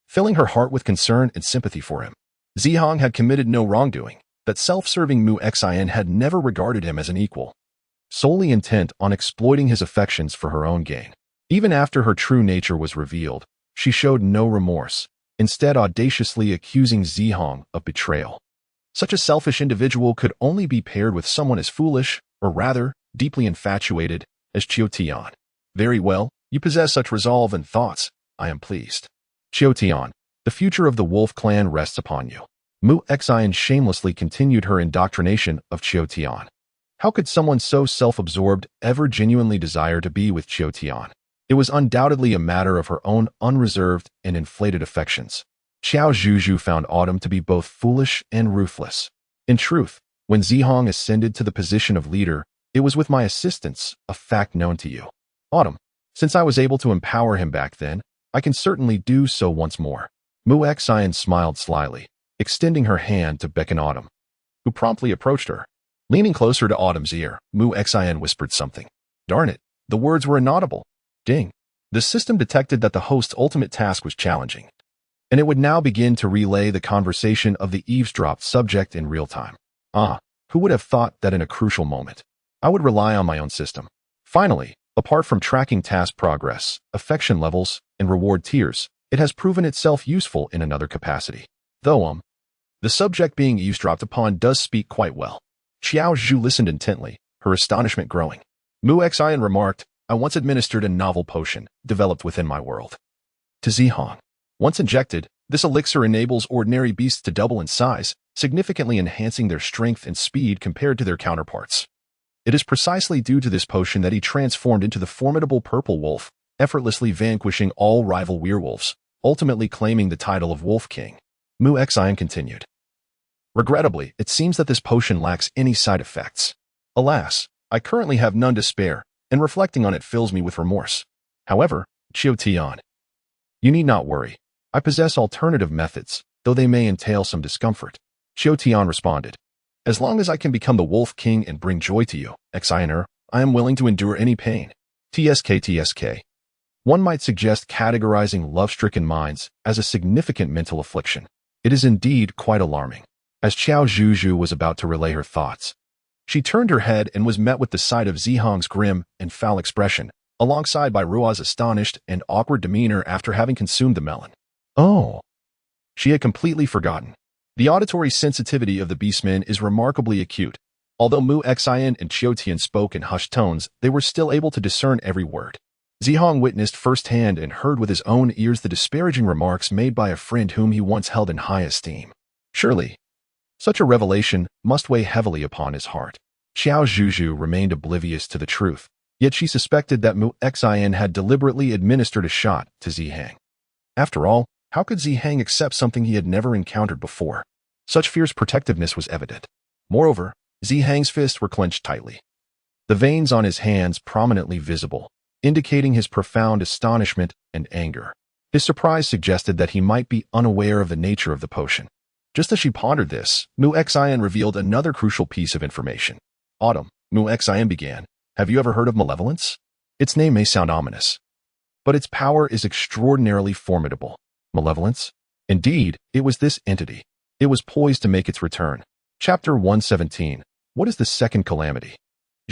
filling her heart with concern and sympathy for him. Zihang had committed no wrongdoing. That self-serving Mu Xian had never regarded him as an equal, solely intent on exploiting his affections for her own gain. Even after her true nature was revealed, she showed no remorse, instead audaciously accusing Zihang of betrayal. Such a selfish individual could only be paired with someone as foolish, or rather, deeply infatuated, as Qiao Tian. Very well, you possess such resolve and thoughts. I am pleased. Qiao Tian, the future of the Wolf clan rests upon you. Mu Xian shamelessly continued her indoctrination of Qiao Tian. How could someone so self-absorbed ever genuinely desire to be with Qiao Tian? It was undoubtedly a matter of her own unreserved and inflated affections. Qiao Zhuzhu found Autumn to be both foolish and ruthless. In truth, when Zihang ascended to the position of leader, it was with my assistance, a fact known to you. Autumn, since I was able to empower him back then, I can certainly do so once more. Mu Xian smiled slyly, extending her hand to beckon Autumn, who promptly approached her. Leaning closer to Autumn's ear, Mu Xian whispered something. Darn it, the words were inaudible. Ding. The system detected that the host's ultimate task was challenging, and it would now begin to relay the conversation of the eavesdropped subject in real time. Ah, who would have thought that in a crucial moment, I would rely on my own system. Finally, apart from tracking task progress, affection levels, and reward tiers, it has proven itself useful in another capacity. Though, the subject being eavesdropped upon does speak quite well. Qiao Zhuzhu listened intently, her astonishment growing. Mu Xian remarked, I once administered a novel potion, developed within my world. To Zihang. Once injected, this elixir enables ordinary beasts to double in size, significantly enhancing their strength and speed compared to their counterparts. It is precisely due to this potion that he transformed into the formidable purple wolf, effortlessly vanquishing all rival werewolves, ultimately claiming the title of Wolf King. Mu Xian continued. Regrettably, it seems that this potion lacks any side effects. Alas, I currently have none to spare, and reflecting on it fills me with remorse. However, Qiao Tian, you need not worry. I possess alternative methods, though they may entail some discomfort. Qiao Tian responded. As long as I can become the Wolf King and bring joy to you, Xianer, I am willing to endure any pain. TSK. One might suggest categorizing love-stricken minds as a significant mental affliction. It is indeed quite alarming. As Qiao Zhuzhu was about to relay her thoughts, she turned her head and was met with the sight of Zihong's grim and foul expression, alongside by Ruo's astonished and awkward demeanor after having consumed the melon. Oh! She had completely forgotten. The auditory sensitivity of the beastmen is remarkably acute. Although Mu Xian and Qiao spoke in hushed tones, they were still able to discern every word. Zihong witnessed firsthand and heard with his own ears the disparaging remarks made by a friend whom he once held in high esteem. Surely, such a revelation must weigh heavily upon his heart. Qiao Zhuzhu remained oblivious to the truth, yet she suspected that Mu Xian had deliberately administered a shot to Zihang. After all, how could Zihang accept something he had never encountered before? Such fierce protectiveness was evident. Moreover, Zihang's fists were clenched tightly, the veins on his hands prominently visible, indicating his profound astonishment and anger. His surprise suggested that he might be unaware of the nature of the potion. Just as she pondered this, Mu Xian revealed another crucial piece of information. Autumn, Mu Xian began. Have you ever heard of malevolence? Its name may sound ominous, but its power is extraordinarily formidable. Malevolence? Indeed, it was this entity. It was poised to make its return. Chapter 117. What is the second calamity?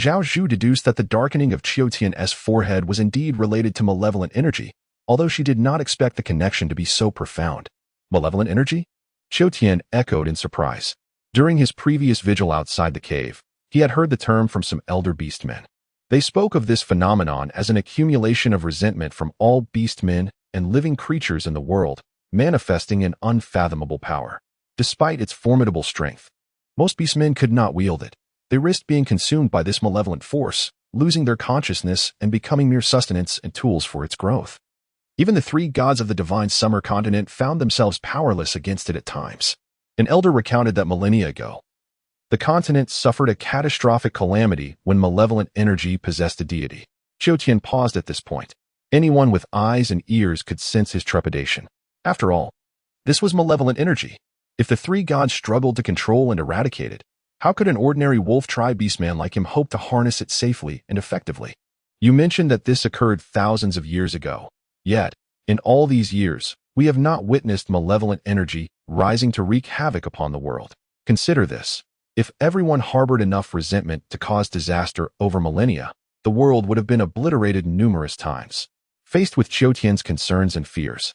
Zhao Zhu deduced that the darkening of Qiao Tian's forehead was indeed related to malevolent energy, although she did not expect the connection to be so profound. Malevolent energy? Qiao Tian echoed in surprise. During his previous vigil outside the cave, he had heard the term from some elder beastmen. They spoke of this phenomenon as an accumulation of resentment from all beastmen and living creatures in the world, manifesting an unfathomable power. Despite its formidable strength, most beastmen could not wield it. They risked being consumed by this malevolent force, losing their consciousness and becoming mere sustenance and tools for its growth. Even the three gods of the divine summer continent found themselves powerless against it at times. An elder recounted that millennia ago, the continent suffered a catastrophic calamity when malevolent energy possessed a deity. Qiao Tian paused at this point. Anyone with eyes and ears could sense his trepidation. After all, this was malevolent energy. If the three gods struggled to control and eradicate it, how could an ordinary wolf tribe beastman like him hope to harness it safely and effectively? You mentioned that this occurred thousands of years ago. Yet, in all these years, we have not witnessed malevolent energy rising to wreak havoc upon the world. Consider this. If everyone harbored enough resentment to cause disaster over millennia, the world would have been obliterated numerous times. Faced with Qiao Tian's concerns and fears,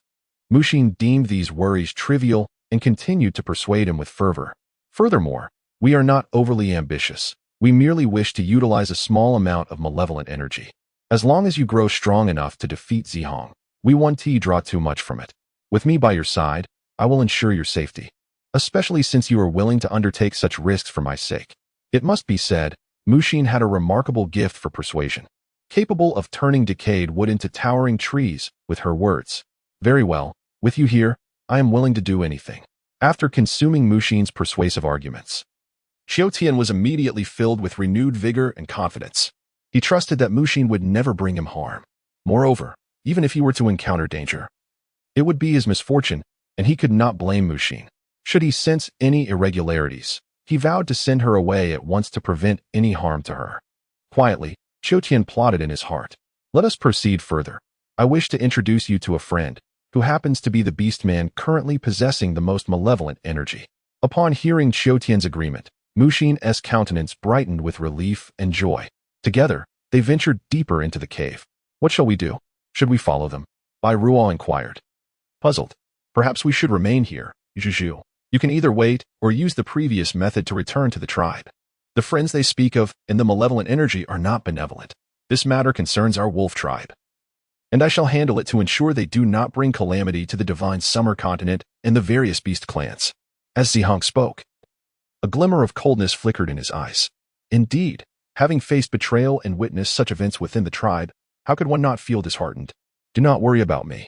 Mu Xin deemed these worries trivial and continued to persuade him with fervor. Furthermore, we are not overly ambitious. We merely wish to utilize a small amount of malevolent energy. As long as you grow strong enough to defeat Zihong, we won't draw too much from it. With me by your side, I will ensure your safety, especially since you are willing to undertake such risks for my sake. It must be said, Mu Xin had a remarkable gift for persuasion, capable of turning decayed wood into towering trees with her words. Very well, with you here, I am willing to do anything. After consuming Mu Xin's persuasive arguments, Qiao Tian was immediately filled with renewed vigor and confidence. He trusted that Mu Xin would never bring him harm. Moreover, even if he were to encounter danger, it would be his misfortune, and he could not blame Mu Xin. Should he sense any irregularities, he vowed to send her away at once to prevent any harm to her. Quietly, Qiao Tian plotted in his heart. Let us proceed further. I wish to introduce you to a friend, who happens to be the beastman currently possessing the most malevolent energy. Upon hearing Qiao Tian's agreement, Mu Xin's countenance brightened with relief and joy. Together, they ventured deeper into the cave. What shall we do? Should we follow them? Bai Ruo inquired. Puzzled. Perhaps we should remain here, Zhuzhu. You can either wait or use the previous method to return to the tribe. The friends they speak of and the malevolent energy are not benevolent. This matter concerns our wolf tribe, and I shall handle it to ensure they do not bring calamity to the divine summer continent and the various beast clans. As Zihong spoke, a glimmer of coldness flickered in his eyes. Indeed, having faced betrayal and witnessed such events within the tribe, how could one not feel disheartened? Do not worry about me.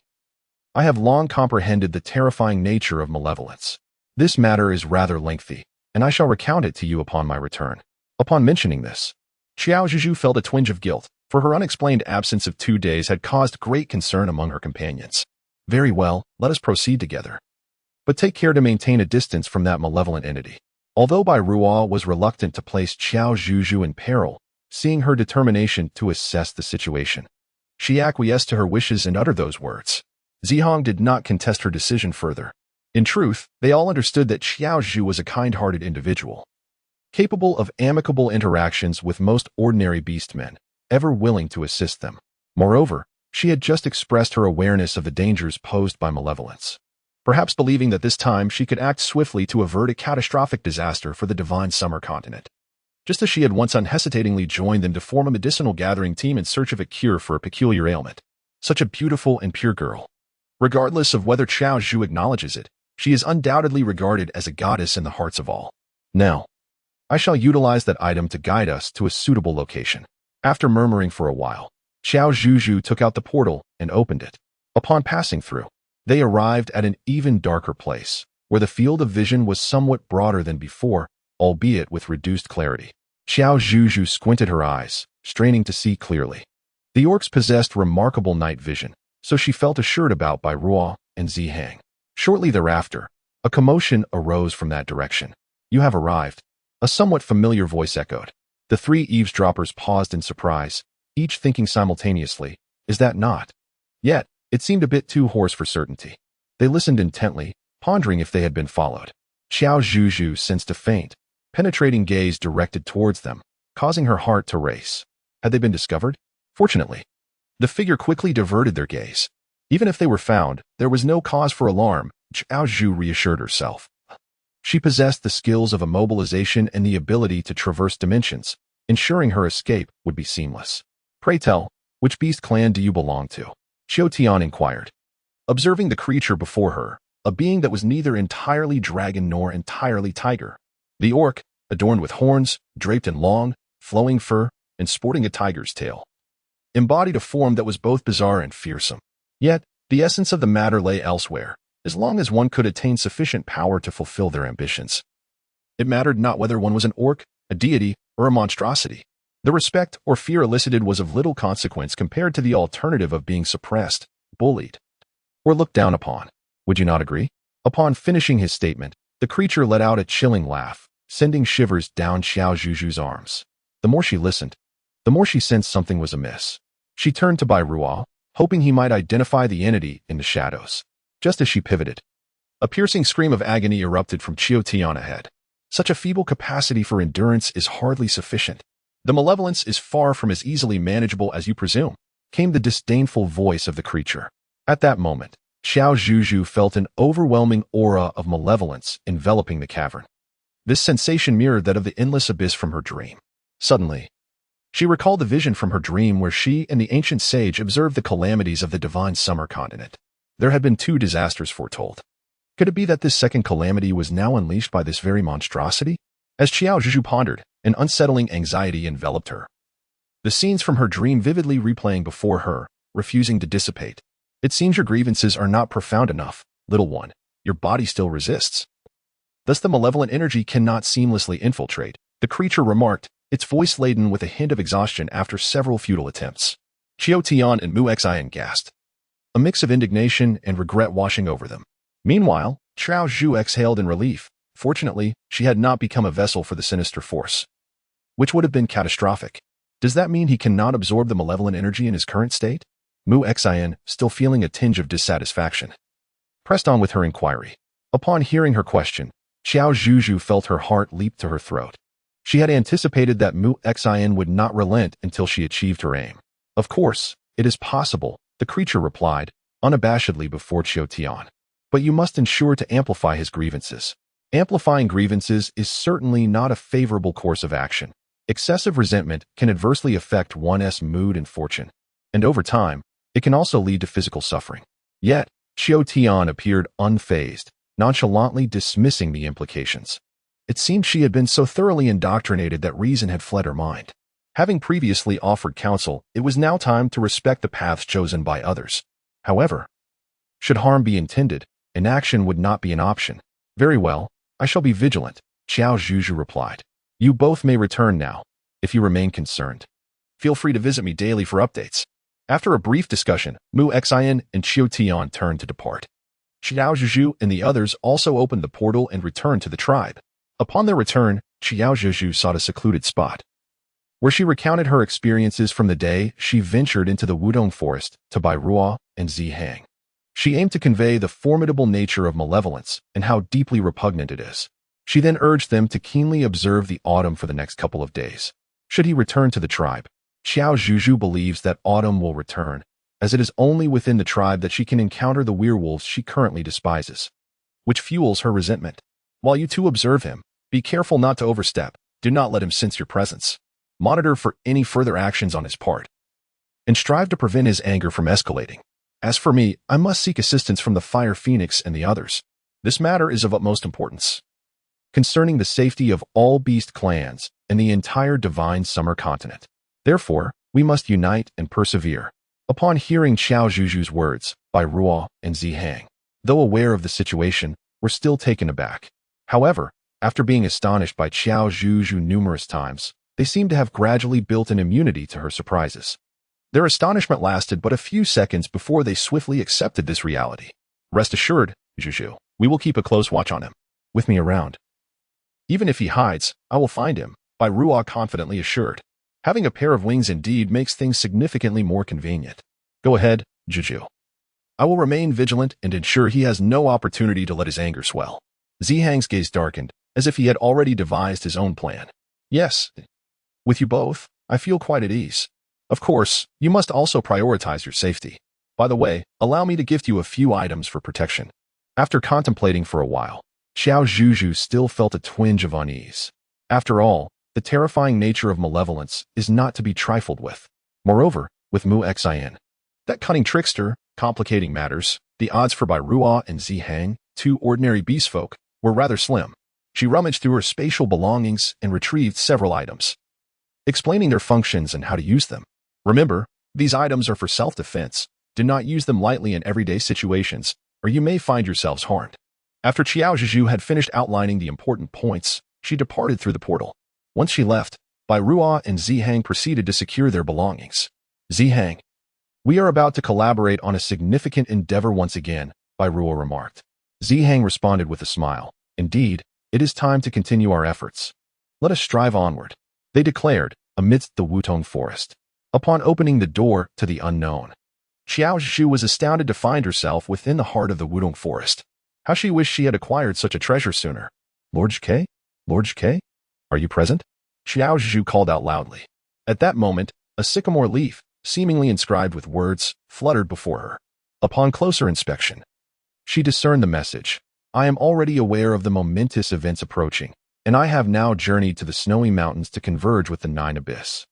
I have long comprehended the terrifying nature of malevolence. This matter is rather lengthy, and I shall recount it to you upon my return. Upon mentioning this, Qiao Zhuzhu felt a twinge of guilt, for her unexplained absence of 2 days had caused great concern among her companions. Very well, let us proceed together. But take care to maintain a distance from that malevolent entity. Although Bai Ruo was reluctant to place Qiao Zhuzhu in peril, seeing her determination to assess the situation. She acquiesced to her wishes and uttered those words. Zihong did not contest her decision further. In truth, they all understood that Qiao Zhuzhu was a kind-hearted individual, capable of amicable interactions with most ordinary beastmen, ever willing to assist them. Moreover, she had just expressed her awareness of the dangers posed by malevolence, perhaps believing that this time she could act swiftly to avert a catastrophic disaster for the divine summer continent. Just as she had once unhesitatingly joined them to form a medicinal gathering team in search of a cure for a peculiar ailment. Such a beautiful and pure girl. Regardless of whether Qiao Zhuzhu acknowledges it, she is undoubtedly regarded as a goddess in the hearts of all. Now, I shall utilize that item to guide us to a suitable location. After murmuring for a while, Qiao Zhuzhu took out the portal and opened it. Upon passing through, they arrived at an even darker place, where the field of vision was somewhat broader than before, albeit with reduced clarity. Qiao Zhuzhu squinted her eyes, straining to see clearly. The orcs possessed remarkable night vision, so she felt assured about by Ruo and Zihang. Shortly thereafter, a commotion arose from that direction. "You have arrived," a somewhat familiar voice echoed. The three eavesdroppers paused in surprise, each thinking simultaneously, "Is that not?" Yet, it seemed a bit too hoarse for certainty. They listened intently, pondering if they had been followed. Qiao Zhuzhu sensed a faint, penetrating gaze directed towards them, causing her heart to race. Had they been discovered? Fortunately, the figure quickly diverted their gaze. Even if they were found, there was no cause for alarm, Qiao Zhuzhu reassured herself. She possessed the skills of immobilization and the ability to traverse dimensions, ensuring her escape would be seamless. "Pray tell, which beast clan do you belong to?" Qiao Tian inquired. Observing the creature before her, a being that was neither entirely dragon nor entirely tiger. The orc, adorned with horns, draped in long, flowing fur, and sporting a tiger's tail, embodied a form that was both bizarre and fearsome. Yet, the essence of the matter lay elsewhere, as long as one could attain sufficient power to fulfill their ambitions. It mattered not whether one was an orc, a deity, or a monstrosity. The respect or fear elicited was of little consequence compared to the alternative of being suppressed, bullied, or looked down upon. Would you not agree? Upon finishing his statement, the creature let out a chilling laugh, sending shivers down Qiao Zhuzhu's arms. The more she listened, the more she sensed something was amiss. She turned to Bai Ruo, hoping he might identify the entity in the shadows. Just as she pivoted, a piercing scream of agony erupted from Qiao Tian ahead. Such a feeble capacity for endurance is hardly sufficient. The malevolence is far from as easily manageable as you presume, came the disdainful voice of the creature. At that moment, Qiao Zhuzhu felt an overwhelming aura of malevolence enveloping the cavern. This sensation mirrored that of the endless abyss from her dream. Suddenly, she recalled the vision from her dream where she and the ancient sage observed the calamities of the divine summer continent. There had been 2 disasters foretold. Could it be that this second calamity was now unleashed by this very monstrosity? As Qiao Zhuzhu pondered, an unsettling anxiety enveloped her. The scenes from her dream vividly replaying before her, refusing to dissipate. "It seems your grievances are not profound enough, little one. Your body still resists. Thus the malevolent energy cannot seamlessly infiltrate," the creature remarked, its voice laden with a hint of exhaustion after several futile attempts. Qiao Tian and Mu Xian gasped, a mix of indignation and regret washing over them. Meanwhile, Qiao Zhuzhu exhaled in relief. Fortunately, she had not become a vessel for the sinister force, which would have been catastrophic. Does that mean he cannot absorb the malevolent energy in his current state? Mu Xian, still feeling a tinge of dissatisfaction, pressed on with her inquiry. Upon hearing her question, Qiao Zhuzhu felt her heart leap to her throat. She had anticipated that Mu Xian would not relent until she achieved her aim. "Of course, it is possible," the creature replied, unabashedly before Qiao Tian. "But you must ensure to amplify his grievances. Amplifying grievances is certainly not a favorable course of action. Excessive resentment can adversely affect one's mood and fortune, and over time, it can also lead to physical suffering." Yet, Qiao Tian appeared unfazed, nonchalantly dismissing the implications. It seemed she had been so thoroughly indoctrinated that reason had fled her mind. Having previously offered counsel, it was now time to respect the paths chosen by others. However, should harm be intended, inaction would not be an option. "Very well, I shall be vigilant," Qiao Zhuzhu replied. "You both may return now, if you remain concerned. Feel free to visit me daily for updates." After a brief discussion, Mu Xian and Qiao Tian turned to depart. Qiao Zhuzhu and the others also opened the portal and returned to the tribe. Upon their return, Qiao Zhuzhu sought a secluded spot, where she recounted her experiences from the day she ventured into the Wudong forest to Bai Ruo and Zihang. She aimed to convey the formidable nature of malevolence and how deeply repugnant it is. She then urged them to keenly observe the autumn for the next couple of days. Should he return to the tribe, Qiao Zhuzhu believes that autumn will return, as it is only within the tribe that she can encounter the werewolves she currently despises, which fuels her resentment. While you two observe him, be careful not to overstep. Do not let him sense your presence. Monitor for any further actions on his part, and strive to prevent his anger from escalating. As for me, I must seek assistance from the Fire Phoenix and the others. This matter is of utmost importance, concerning the safety of all beast clans and the entire divine summer continent. Therefore, we must unite and persevere. Upon hearing Qiao Zhuzhu's words, Bai Ruo and Zihang, though aware of the situation, were still taken aback. However, after being astonished by Qiao Zhuzhu numerous times, they seemed to have gradually built an immunity to her surprises. Their astonishment lasted but a few seconds before they swiftly accepted this reality. Rest assured, Zhuzhu, we will keep a close watch on him. With me around. Even if he hides, I will find him, Bai Ruo confidently assured. Having a pair of wings indeed makes things significantly more convenient. Go ahead, Zhuzhu. I will remain vigilant and ensure he has no opportunity to let his anger swell. Zihang's gaze darkened, as if he had already devised his own plan. Yes. With you both, I feel quite at ease. Of course, you must also prioritize your safety. By the way, allow me to gift you a few items for protection. After contemplating for a while, Qiao Zhuzhu still felt a twinge of unease. After all, the terrifying nature of malevolence is not to be trifled with. Moreover, with Mu Xin, that cunning trickster, complicating matters, the odds for Bai Ruo and Zihang, two ordinary beastfolk, were rather slim. She rummaged through her spatial belongings and retrieved several items, explaining their functions and how to use them. Remember, these items are for self-defense. Do not use them lightly in everyday situations, or you may find yourselves harmed. After Qiao Zhuzhu had finished outlining the important points, she departed through the portal. Once she left, Bai Ruo and Zihang proceeded to secure their belongings. Zihang, we are about to collaborate on a significant endeavor once again, Bai Ruo remarked. Zihang responded with a smile. Indeed, it is time to continue our efforts. Let us strive onward, they declared, amidst the Wutong forest. Upon opening the door to the unknown, Qiao Zhuzhu was astounded to find herself within the heart of the Wutong forest. How she wished she had acquired such a treasure sooner. Lord Zhike? Lord Zhike? Are you present? Qiao Zhuzhu called out loudly. At that moment, a sycamore leaf, seemingly inscribed with words, fluttered before her. Upon closer inspection, she discerned the message. I am already aware of the momentous events approaching, and I have now journeyed to the snowy mountains to converge with the Nine Abyss.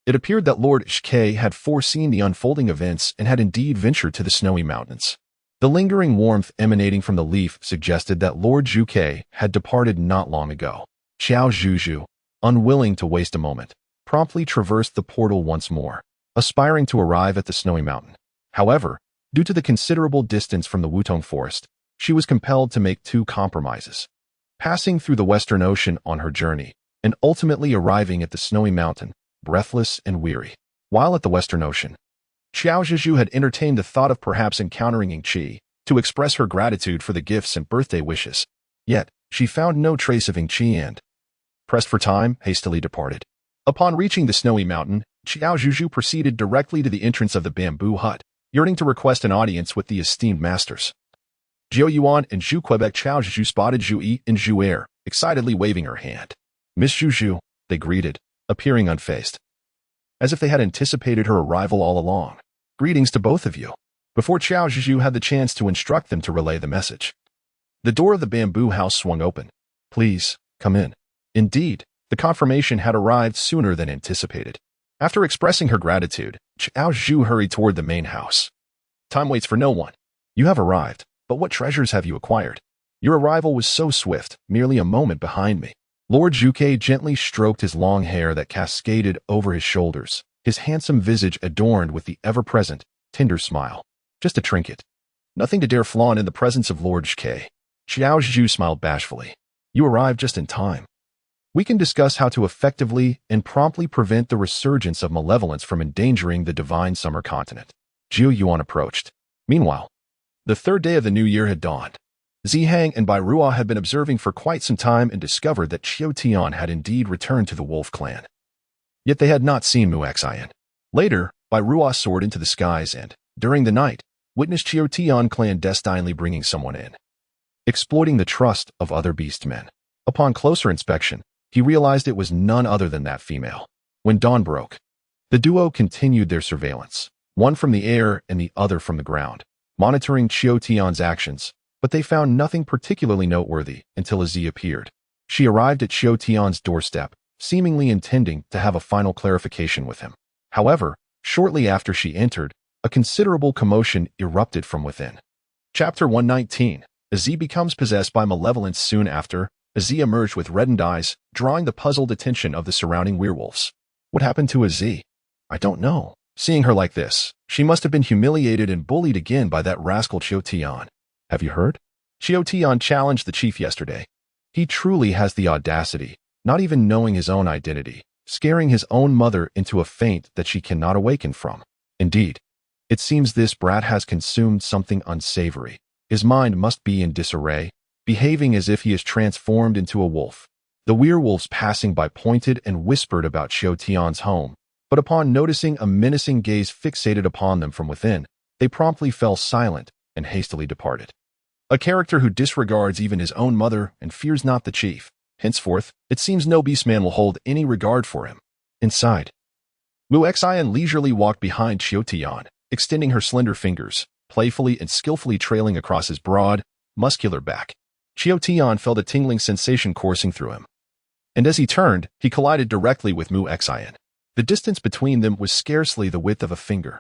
It appeared that Lord Zhike had foreseen the unfolding events and had indeed ventured to the snowy mountains. The lingering warmth emanating from the leaf suggested that Lord Zhike had departed not long ago. Qiao Zhuzhu, unwilling to waste a moment, promptly traversed the portal once more, aspiring to arrive at the snowy mountain. However, due to the considerable distance from the Wutong forest, she was compelled to make two compromises. Passing through the Western Ocean on her journey, and ultimately arriving at the snowy mountain, breathless and weary. While at the Western Ocean, Qiao Zhuzhu had entertained the thought of perhaps encountering Yingqi to express her gratitude for the gifts and birthday wishes. Yet, she found no trace of Yingqi and, pressed for time, hastily departed. Upon reaching the snowy mountain, Qiao Zhuzhu proceeded directly to the entrance of the bamboo hut, yearning to request an audience with the esteemed masters. Jiao Yuan and Zhu Quebec. Qiao Zhuzhu spotted Zhu Yi and Zhu Er, excitedly waving her hand. Miss Zhuzhu, they greeted, appearing unfazed, as if they had anticipated her arrival all along. Greetings to both of you. Before Qiao Zhuzhu had the chance to instruct them to relay the message, the door of the bamboo house swung open. Please, come in. Indeed, the confirmation had arrived sooner than anticipated. After expressing her gratitude, Qiao Zhuzhu hurried toward the main house. Time waits for no one. You have arrived, but what treasures have you acquired? Your arrival was so swift, merely a moment behind me. Lord Zhike gently stroked his long hair that cascaded over his shoulders, his handsome visage adorned with the ever-present, tender smile. Just a trinket. Nothing to dare flaunt in the presence of Lord Zhike. Qiao Zhuzhu smiled bashfully. You arrived just in time. We can discuss how to effectively and promptly prevent the resurgence of malevolence from endangering the divine summer continent. Jiao Yuan approached. Meanwhile, the third day of the new year had dawned. Zihang and Bai Ruo had been observing for quite some time and discovered that Qiao Tian had indeed returned to the wolf clan. Yet they had not seen Mu Xian. Later, Bai Ruo soared into the skies and, during the night, witnessed Qiao Tian clandestinely bringing someone in, exploiting the trust of other beastmen. Upon closer inspection, he realized it was none other than that female. When dawn broke, the duo continued their surveillance, one from the air and the other from the ground, monitoring Qiao Tian's actions, but they found nothing particularly noteworthy until Aziz appeared. She arrived at Qiao Tian's doorstep, seemingly intending to have a final clarification with him. However, shortly after she entered, a considerable commotion erupted from within. Chapter 119. Aziz becomes possessed by malevolence. Soon after, Aziz emerged with reddened eyes, drawing the puzzled attention of the surrounding werewolves. What happened to Aziz? I don't know. Seeing her like this, she must have been humiliated and bullied again by that rascal Qiao Tian. Have you heard? Qiao Tian challenged the chief yesterday. He truly has the audacity, not even knowing his own identity, scaring his own mother into a faint that she cannot awaken from. Indeed, it seems this brat has consumed something unsavory. His mind must be in disarray, behaving as if he is transformed into a wolf. The werewolves passing by pointed and whispered about Qiao Tian's home, but upon noticing a menacing gaze fixated upon them from within, they promptly fell silent and hastily departed. A character who disregards even his own mother and fears not the chief. Henceforth, it seems no beastman will hold any regard for him. Inside, Mu Xian leisurely walked behind Qiao Tian, extending her slender fingers, playfully and skillfully trailing across his broad, muscular back. Qiao Tian felt a tingling sensation coursing through him. And as he turned, he collided directly with Mu Xian. The distance between them was scarcely the width of a finger.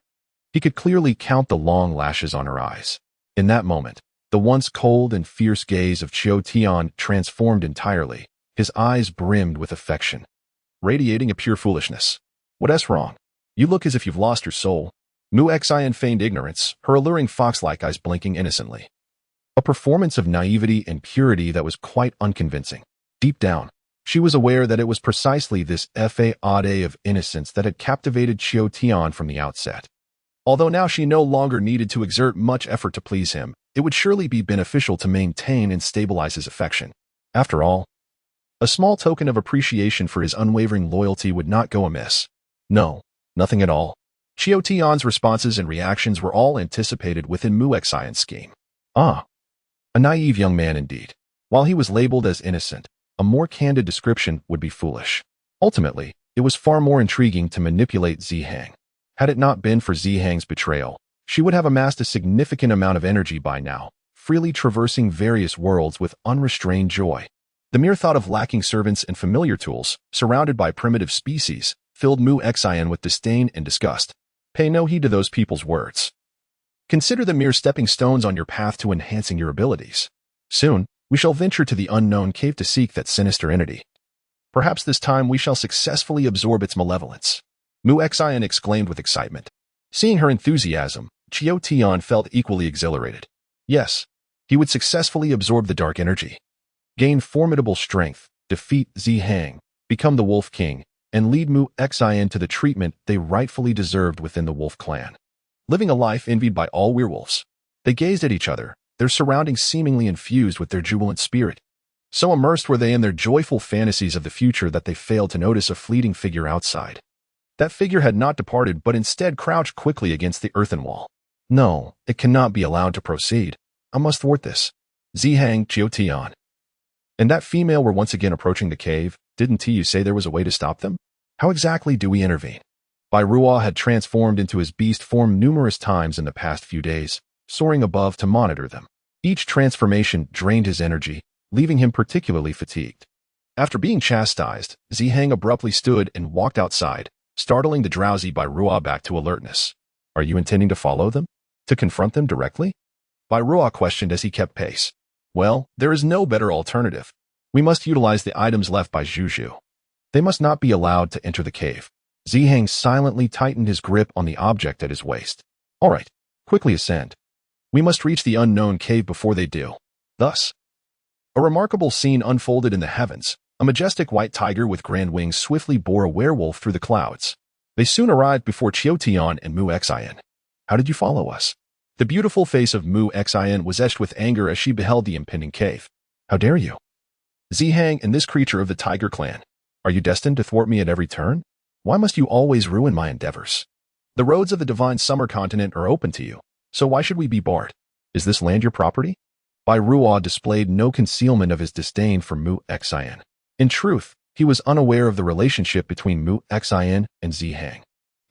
He could clearly count the long lashes on her eyes. In that moment, the once cold and fierce gaze of Qiao Tian transformed entirely. His eyes brimmed with affection, radiating a pure foolishness. What's wrong? You look as if you've lost your soul. Mu Xian feigned ignorance, her alluring fox-like eyes blinking innocently. A performance of naivety and purity that was quite unconvincing. Deep down, she was aware that it was precisely this facade of innocence that had captivated Qiao Tian from the outset. Although now she no longer needed to exert much effort to please him, it would surely be beneficial to maintain and stabilize his affection. After all, a small token of appreciation for his unwavering loyalty would not go amiss. No, nothing at all. Qiao Tian's responses and reactions were all anticipated within Mu Xian's scheme. Ah, a naive young man indeed. While he was labeled as innocent, a more candid description would be foolish. Ultimately, it was far more intriguing to manipulate Zihang. Had it not been for Zihang's betrayal, she would have amassed a significant amount of energy by now, freely traversing various worlds with unrestrained joy. The mere thought of lacking servants and familiar tools, surrounded by primitive species, filled Mu Xian with disdain and disgust. Pay no heed to those people's words. Consider them mere stepping stones on your path to enhancing your abilities. Soon, we shall venture to the unknown cave to seek that sinister entity. Perhaps this time we shall successfully absorb its malevolence. Mu Xian exclaimed with excitement. Seeing her enthusiasm, Qiao Tian felt equally exhilarated. Yes, he would successfully absorb the dark energy, gain formidable strength, defeat Zihang, become the Wolf King, and lead Mu Xian to the treatment they rightfully deserved within the Wolf clan. Living a life envied by all werewolves, they gazed at each other, their surroundings seemingly infused with their jubilant spirit. So immersed were they in their joyful fantasies of the future that they failed to notice a fleeting figure outside. That figure had not departed but instead crouched quickly against the earthen wall. No, it cannot be allowed to proceed. I must thwart this. Zihang, Qiao Tian. And that female were once again approaching the cave. Didn't you say there was a way to stop them? How exactly do we intervene? Bai Ruo had transformed into his beast form numerous times in the past few days, soaring above to monitor them. Each transformation drained his energy, leaving him particularly fatigued. After being chastised, Zihang abruptly stood and walked outside, startling the drowsy Bai Ruo back to alertness. Are you intending to follow them? To confront them directly? Bai Ruo questioned as he kept pace. Well, there is no better alternative. We must utilize the items left by Zhuzhu. They must not be allowed to enter the cave. Zihang silently tightened his grip on the object at his waist. All right, quickly ascend. We must reach the unknown cave before they do. Thus, a remarkable scene unfolded in the heavens. A majestic white tiger with grand wings swiftly bore a werewolf through the clouds. They soon arrived before Qiao Tian and Mu Xian. How did you follow us? The beautiful face of Mu Xian was etched with anger as she beheld the impending cave. How dare you? Zihang and this creature of the tiger clan. Are you destined to thwart me at every turn? Why must you always ruin my endeavors? The roads of the divine summer continent are open to you, so why should we be barred? Is this land your property? Bai Ruo displayed no concealment of his disdain for Mu Xian. In truth, he was unaware of the relationship between Mu Xian and Zihang.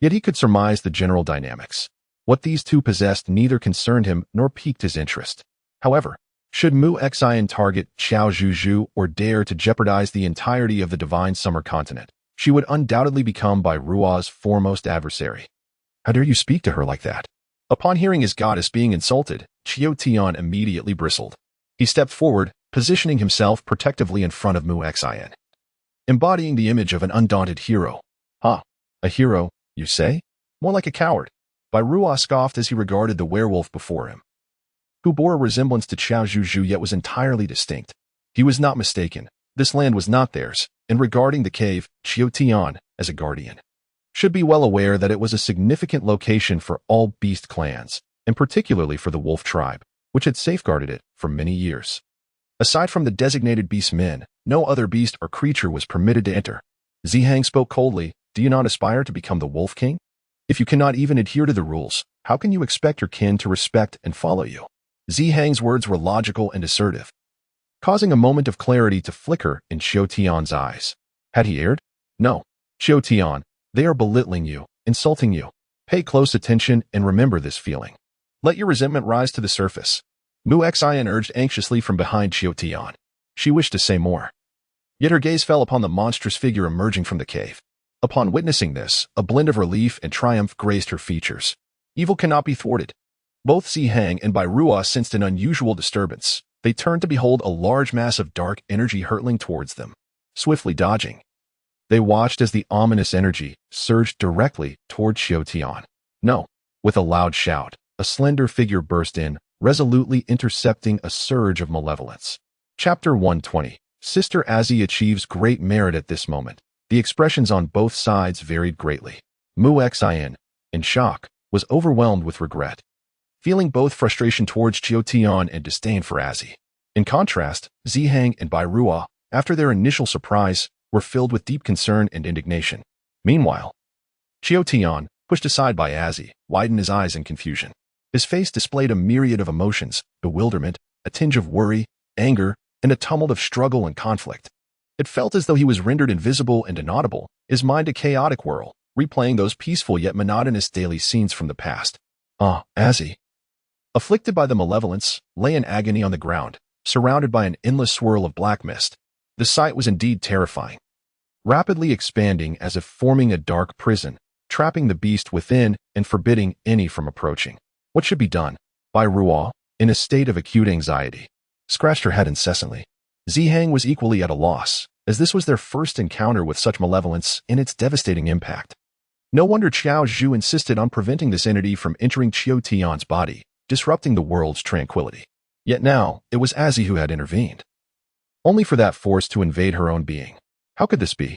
Yet he could surmise the general dynamics. What these two possessed neither concerned him nor piqued his interest. However, should Mu Xian target Qiao Zhuzhu or dare to jeopardize the entirety of the divine summer continent, she would undoubtedly become Bai Ruo's foremost adversary. How dare you speak to her like that? Upon hearing his goddess being insulted, Qiao Tian immediately bristled. He stepped forward, positioning himself protectively in front of Mu Xian, embodying the image of an undaunted hero. Huh, a hero, you say? More like a coward. Bai Ruo scoffed as he regarded the werewolf before him, who bore a resemblance to Qiao Zhuzhu yet was entirely distinct. He was not mistaken. This land was not theirs, and regarding the cave, Qiao Tian, as a guardian, should be well aware that it was a significant location for all beast clans, and particularly for the wolf tribe, which had safeguarded it for many years. Aside from the designated beast men, no other beast or creature was permitted to enter. Zihang spoke coldly. Do you not aspire to become the wolf king? If you cannot even adhere to the rules, how can you expect your kin to respect and follow you? Zihang's words were logical and assertive, causing a moment of clarity to flicker in Qiao Tian's eyes. Had he erred? No. Qiao Tian, they are belittling you, insulting you. Pay close attention and remember this feeling. Let your resentment rise to the surface. Mu Xian urged anxiously from behind Qiao Tian. She wished to say more, yet her gaze fell upon the monstrous figure emerging from the cave. Upon witnessing this, a blend of relief and triumph graced her features. Evil cannot be thwarted. Both Zihang and Bai Ruo sensed an unusual disturbance. They turned to behold a large mass of dark energy hurtling towards them, swiftly dodging. They watched as the ominous energy surged directly toward Qiao Tian. No! With a loud shout, a slender figure burst in, resolutely intercepting a surge of malevolence. Chapter 120. Sister Azzy achieves great merit at this moment. The expressions on both sides varied greatly. Mu Xian, in shock, was overwhelmed with regret, feeling both frustration towards Qiao Tian and disdain for Azzy. In contrast, Zihang and Bai Ruo, after their initial surprise, were filled with deep concern and indignation. Meanwhile, Qiao Tian, pushed aside by Azzy, widened his eyes in confusion. His face displayed a myriad of emotions, bewilderment, a tinge of worry, anger, and a tumult of struggle and conflict. It felt as though he was rendered invisible and inaudible, his mind a chaotic whirl, replaying those peaceful yet monotonous daily scenes from the past. Azzy, afflicted by the malevolence, lay in agony on the ground, surrounded by an endless swirl of black mist. The sight was indeed terrifying, rapidly expanding as if forming a dark prison, trapping the beast within and forbidding any from approaching. What should be done? Bai Ruo, in a state of acute anxiety, scratched her head incessantly. Zihang was equally at a loss, as this was their first encounter with such malevolence and its devastating impact. No wonder Qiao Zhuzhu insisted on preventing this entity from entering Qiao Tian's body, disrupting the world's tranquility. Yet now, it was Azzy who had intervened, only for that force to invade her own being. How could this be?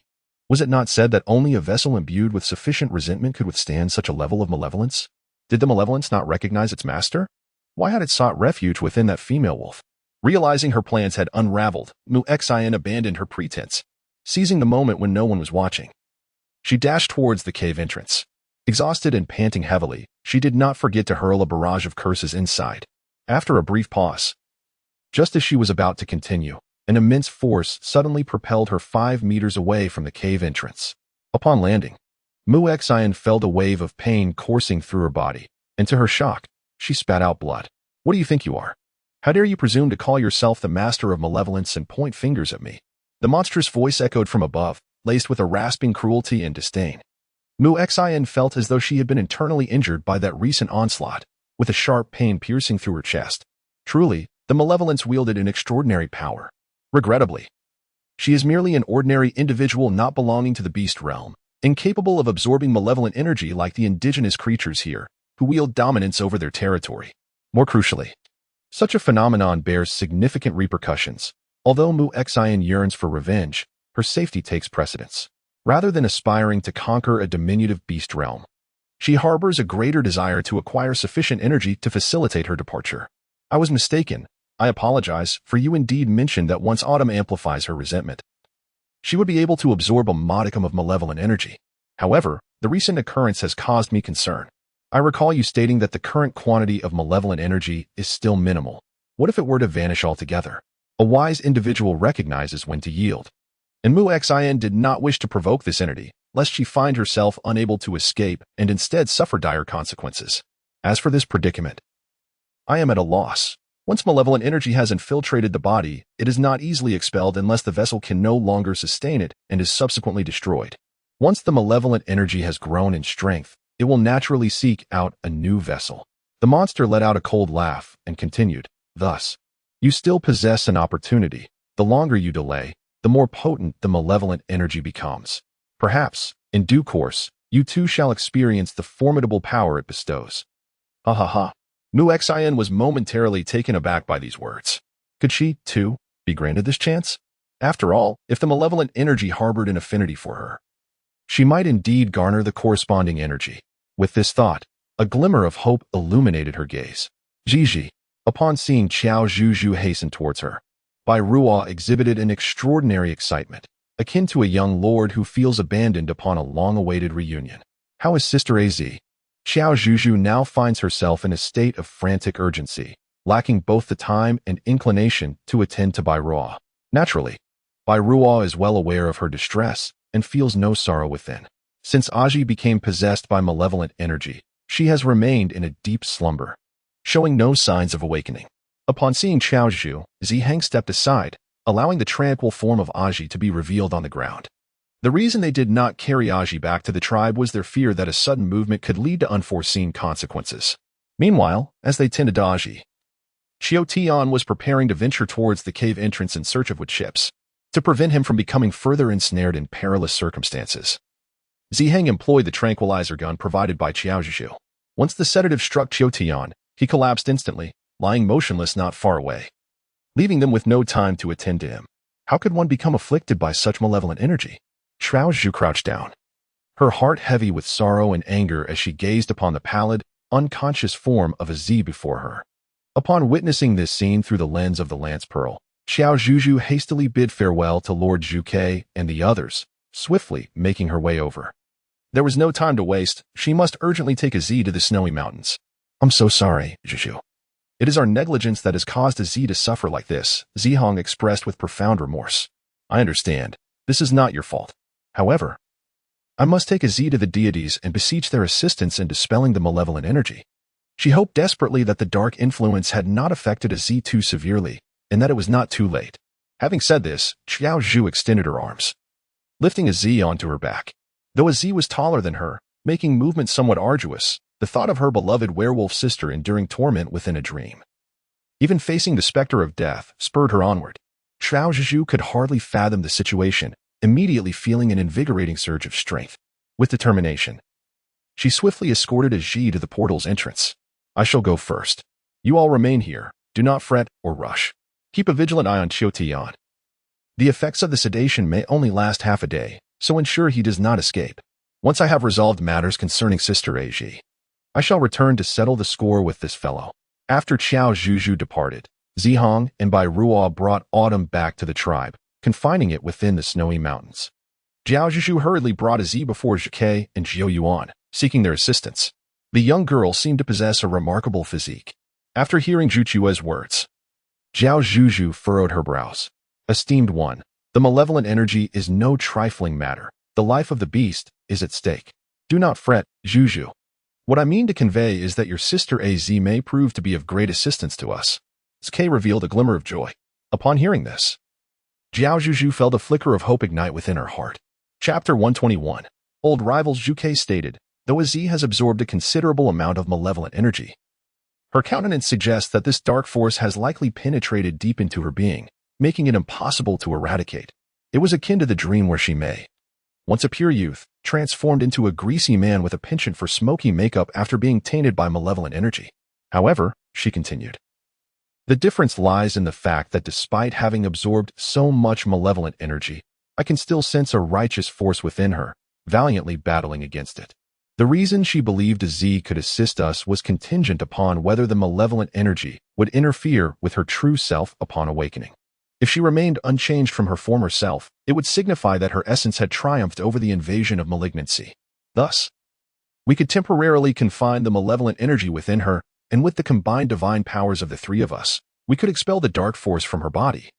Was it not said that only a vessel imbued with sufficient resentment could withstand such a level of malevolence? Did the malevolence not recognize its master? Why had it sought refuge within that female wolf? Realizing her plans had unraveled, Mu Xian abandoned her pretense, seizing the moment when no one was watching. She dashed towards the cave entrance. Exhausted and panting heavily, she did not forget to hurl a barrage of curses inside. After a brief pause, just as she was about to continue, an immense force suddenly propelled her 5 meters away from the cave entrance. Upon landing, Mu Xian felt a wave of pain coursing through her body, and to her shock, she spat out blood. What do you think you are? How dare you presume to call yourself the master of malevolence and point fingers at me? The monstrous voice echoed from above, laced with a rasping cruelty and disdain. Mu Xian felt as though she had been internally injured by that recent onslaught, with a sharp pain piercing through her chest. Truly, the malevolence wielded an extraordinary power. Regrettably, she is merely an ordinary individual not belonging to the beast realm, incapable of absorbing malevolent energy like the indigenous creatures here, who wield dominance over their territory. More crucially, such a phenomenon bears significant repercussions. Although Mu Xian yearns for revenge, her safety takes precedence. Rather than aspiring to conquer a diminutive beast realm, she harbors a greater desire to acquire sufficient energy to facilitate her departure. I was mistaken. I apologize, for you indeed mentioned that once autumn amplifies her resentment, she would be able to absorb a modicum of malevolent energy. However, the recent occurrence has caused me concern. I recall you stating that the current quantity of malevolent energy is still minimal. What if it were to vanish altogether? A wise individual recognizes when to yield. And Mu-Xin did not wish to provoke this entity, lest she find herself unable to escape and instead suffer dire consequences. As for this predicament, I am at a loss. Once malevolent energy has infiltrated the body, it is not easily expelled unless the vessel can no longer sustain it and is subsequently destroyed. Once the malevolent energy has grown in strength, it will naturally seek out a new vessel. The monster let out a cold laugh and continued, thus, you still possess an opportunity. The longer you delay, the more potent the malevolent energy becomes. Perhaps, in due course, you too shall experience the formidable power it bestows. Ha ha ha. Mu-Xin was momentarily taken aback by these words. Could she, too, be granted this chance? After all, if the malevolent energy harbored an affinity for her, she might indeed garner the corresponding energy. With this thought, a glimmer of hope illuminated her gaze. Gigi, upon seeing Qiao Zhuzhu hasten towards her, Bai Ruo exhibited an extraordinary excitement, akin to a young lord who feels abandoned upon a long-awaited reunion. How is Sister Az? Qiao Zhuzhu now finds herself in a state of frantic urgency, lacking both the time and inclination to attend to Bai Ruo. Naturally, Bai Ruo is well aware of her distress and feels no sorrow within. Since Aji became possessed by malevolent energy, she has remained in a deep slumber, showing no signs of awakening. Upon seeing Qiao Zhuzhu, Zihang stepped aside, allowing the tranquil form of Aji to be revealed on the ground. The reason they did not carry Aji back to the tribe was their fear that a sudden movement could lead to unforeseen consequences. Meanwhile, as they tended to Aji, Qiao Tian was preparing to venture towards the cave entrance in search of wood chips, to prevent him from becoming further ensnared in perilous circumstances. Zihang employed the tranquilizer gun provided by Qiao Zhuzhu. Once the sedative struck Qiao Tian, he collapsed instantly, lying motionless not far away, leaving them with no time to attend to him. How could one become afflicted by such malevolent energy? Qiao Zhuzhu crouched down, her heart heavy with sorrow and anger as she gazed upon the pallid, unconscious form of Az before her. Upon witnessing this scene through the lens of the lance pearl, Qiao Zhuzhu hastily bid farewell to Lord Zhuke and the others, swiftly making her way over. There was no time to waste. She must urgently take Az to the snowy mountains. I'm so sorry, Zhuzhu. It is our negligence that has caused Az to suffer like this, Zihang expressed with profound remorse. I understand. This is not your fault. However, I must take Az to the deities and beseech their assistance in dispelling the malevolent energy. She hoped desperately that the dark influence had not affected Az too severely, and that it was not too late. Having said this, Qiao Zhuzhu extended her arms, lifting Az onto her back. Though Az was taller than her, making movement somewhat arduous, the thought of her beloved werewolf sister enduring torment within a dream, even facing the specter of death, spurred her onward. Qiao Zhuzhu could hardly fathom the situation, immediately feeling an invigorating surge of strength. With determination, she swiftly escorted Az to the portal's entrance. I shall go first. You all remain here. Do not fret or rush. Keep a vigilant eye on Qiao Tian. The effects of the sedation may only last half a day, so ensure he does not escape. Once I have resolved matters concerning Sister Az, I shall return to settle the score with this fellow. After Qiao Zhuzhu departed, Zihang and Bai Ruo brought Autumn back to the tribe, confining it within the snowy mountains. Qiao Zhuzhu hurriedly brought Az before Zhuke and Zhou Yuan, seeking their assistance. The young girl seemed to possess a remarkable physique. After hearing Zhu Chue's words, Qiao Zhuzhu furrowed her brows. Esteemed one, the malevolent energy is no trifling matter. The life of the beast is at stake. Do not fret, Zhuzhu. What I mean to convey is that your sister Az may prove to be of great assistance to us. Zhuke revealed a glimmer of joy. Upon hearing this, Qiao Zhuzhu felt a flicker of hope ignite within her heart. Chapter 121. Old rivals. Zhuke stated, though Az has absorbed a considerable amount of malevolent energy, her countenance suggests that this dark force has likely penetrated deep into her being, making it impossible to eradicate. It was akin to the dream where she may, once a pure youth, transformed into a greasy man with a penchant for smoky makeup after being tainted by malevolent energy. However, she continued, the difference lies in the fact that despite having absorbed so much malevolent energy, I can still sense a righteous force within her, valiantly battling against it. The reason she believed Az could assist us was contingent upon whether the malevolent energy would interfere with her true self upon awakening. If she remained unchanged from her former self, it would signify that her essence had triumphed over the invasion of malignancy. Thus, we could temporarily confine the malevolent energy within her, and with the combined divine powers of the three of us, we could expel the dark force from her body,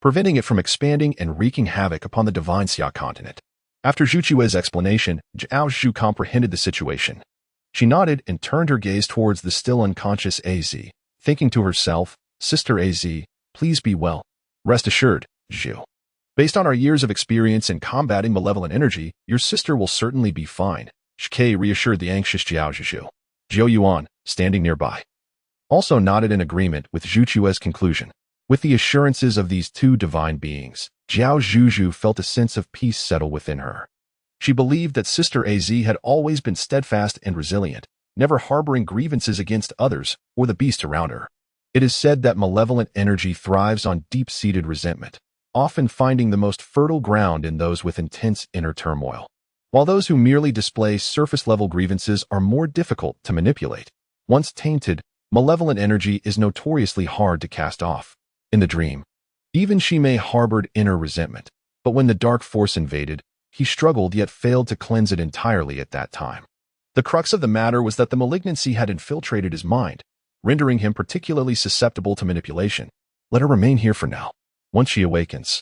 preventing it from expanding and wreaking havoc upon the divine Xia continent. After Zhu Chue's explanation, Qiao Zhuzhu comprehended the situation. She nodded and turned her gaze towards the still unconscious Az, thinking to herself, Sister Az, please be well. Rest assured, Zhu. Based on our years of experience in combating malevolent energy, your sister will certainly be fine, Shike reassured the anxious Qiao Zhuzhu. Zhou Yuan, standing nearby, also nodded in agreement with Zhu Chue's conclusion. With the assurances of these two divine beings, Qiao Zhuzhu felt a sense of peace settle within her. She believed that Sister Az had always been steadfast and resilient, never harboring grievances against others or the beast around her. It is said that malevolent energy thrives on deep-seated resentment, often finding the most fertile ground in those with intense inner turmoil, while those who merely display surface-level grievances are more difficult to manipulate. Once tainted, malevolent energy is notoriously hard to cast off. In the dream, even Shimei harbored inner resentment, but when the dark force invaded, he struggled yet failed to cleanse it entirely at that time. The crux of the matter was that the malignancy had infiltrated his mind, rendering him particularly susceptible to manipulation. Let her remain here for now. Once she awakens,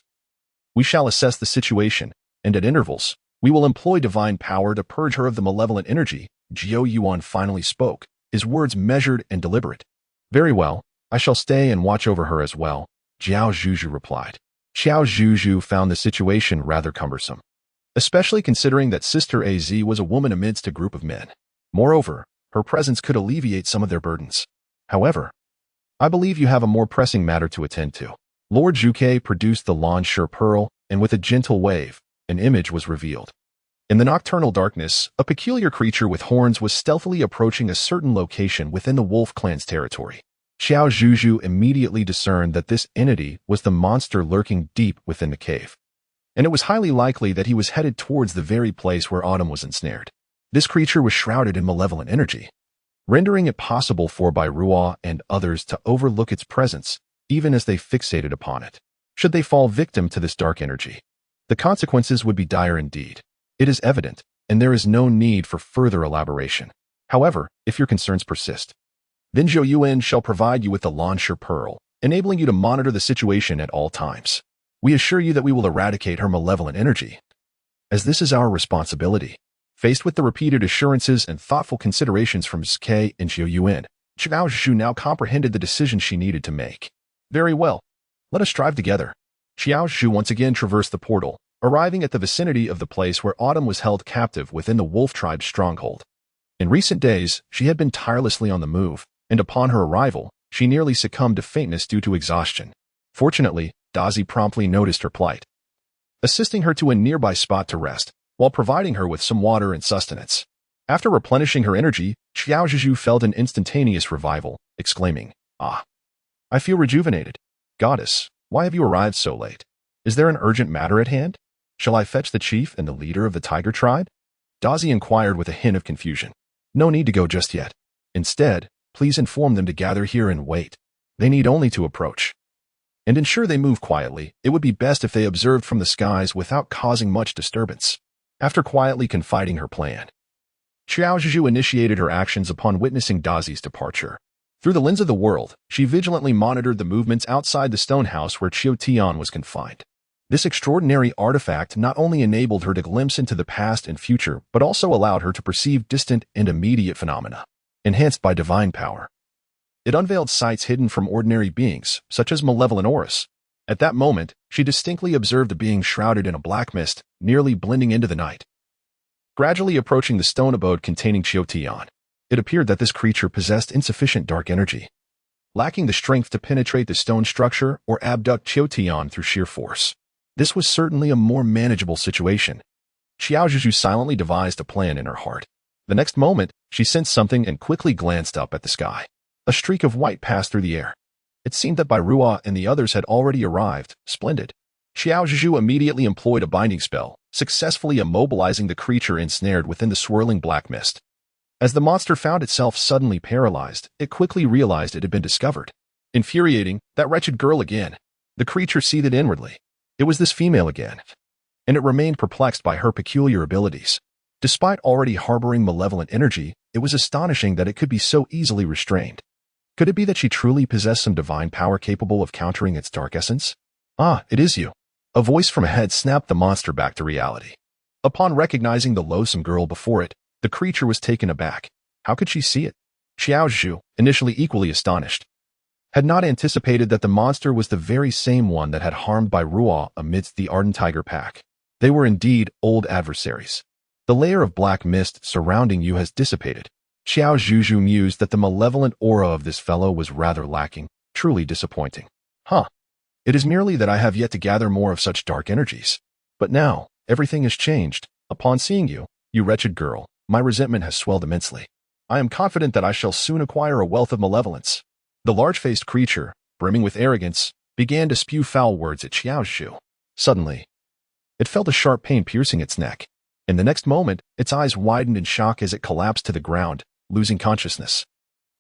we shall assess the situation, and at intervals, we will employ divine power to purge her of the malevolent energy. Zhou Yuan finally spoke, his words measured and deliberate. Very well, I shall stay and watch over her as well, Qiao Zhuzhu replied. Qiao Zhuzhu found the situation rather cumbersome, especially considering that Sister Az was a woman amidst a group of men. Moreover, her presence could alleviate some of their burdens. However, I believe you have a more pressing matter to attend to. Lord Zhuke produced the Lan-Shi pearl, and with a gentle wave, an image was revealed. In the nocturnal darkness, a peculiar creature with horns was stealthily approaching a certain location within the wolf clan's territory. Qiao Zhuzhu immediately discerned that this entity was the monster lurking deep within the cave, and it was highly likely that he was headed towards the very place where Autumn was ensnared. This creature was shrouded in malevolent energy, rendering it possible for Bai Ruo and others to overlook its presence, even as they fixated upon it. Should they fall victim to this dark energy, the consequences would be dire indeed. It is evident, and there is no need for further elaboration. However, if your concerns persist, then Zhou Yuan shall provide you with the Lan-Shi pearl, enabling you to monitor the situation at all times. We assure you that we will eradicate her malevolent energy, as this is our responsibility. Faced with the repeated assurances and thoughtful considerations from Zke and Zhou Yuan, Qiao Zhuzhu now comprehended the decision she needed to make. Very well. Let us strive together. Qiao Zhuzhu once again traversed the portal, arriving at the vicinity of the place where Autumn was held captive within the wolf tribe's stronghold. In recent days, she had been tirelessly on the move, and upon her arrival, she nearly succumbed to faintness due to exhaustion. Fortunately, Dazi promptly noticed her plight, assisting her to a nearby spot to rest, while providing her with some water and sustenance. After replenishing her energy, Qiao Zhuzhu felt an instantaneous revival, exclaiming, "Ah! I feel rejuvenated. Goddess, why have you arrived so late? Is there an urgent matter at hand? Shall I fetch the chief and the leader of the tiger tribe?" Dazi inquired with a hint of confusion. "No need to go just yet. Instead, please inform them to gather here and wait. They need only to approach, and ensure they move quietly. It would be best if they observed from the skies without causing much disturbance." After quietly confiding her plan, Qiao Zhuzhu initiated her actions upon witnessing Dazi's departure. Through the lens of the world, she vigilantly monitored the movements outside the stone house where Qiao Tian was confined. This extraordinary artifact not only enabled her to glimpse into the past and future, but also allowed her to perceive distant and immediate phenomena, enhanced by divine power. It unveiled sights hidden from ordinary beings, such as malevolent auras. At that moment, she distinctly observed a being shrouded in a black mist, nearly blending into the night. Gradually approaching the stone abode containing Qiao Tian, it appeared that this creature possessed insufficient dark energy, lacking the strength to penetrate the stone structure or abduct Qiao Tian through sheer force. This was certainly a more manageable situation. Qiao Zhuzhu silently devised a plan in her heart. The next moment, she sensed something and quickly glanced up at the sky. A streak of white passed through the air. It seemed that Bai Ruo and the others had already arrived. Splendid. Qiao Zhuzhu immediately employed a binding spell, successfully immobilizing the creature ensnared within the swirling black mist. As the monster found itself suddenly paralyzed, it quickly realized it had been discovered. Infuriating, that wretched girl again. The creature seethed inwardly. It was this female again, and it remained perplexed by her peculiar abilities. Despite already harboring malevolent energy, it was astonishing that it could be so easily restrained. Could it be that she truly possessed some divine power capable of countering its dark essence? Ah, it is you. A voice from ahead snapped the monster back to reality. Upon recognizing the loathsome girl before it, the creature was taken aback. How could she see it? Qiao Zhuzhu, initially equally astonished, had not anticipated that the monster was the very same one that had harmed Bai Ruo amidst the ardent tiger pack. They were indeed old adversaries. The layer of black mist surrounding you has dissipated. Qiao Zhuzhu mused that the malevolent aura of this fellow was rather lacking, truly disappointing. Huh. It is merely that I have yet to gather more of such dark energies. But now, everything has changed. Upon seeing you, you wretched girl, my resentment has swelled immensely. I am confident that I shall soon acquire a wealth of malevolence. The large-faced creature, brimming with arrogance, began to spew foul words at Qiao Zhuzhu. Suddenly, it felt a sharp pain piercing its neck. In the next moment, its eyes widened in shock as it collapsed to the ground, losing consciousness.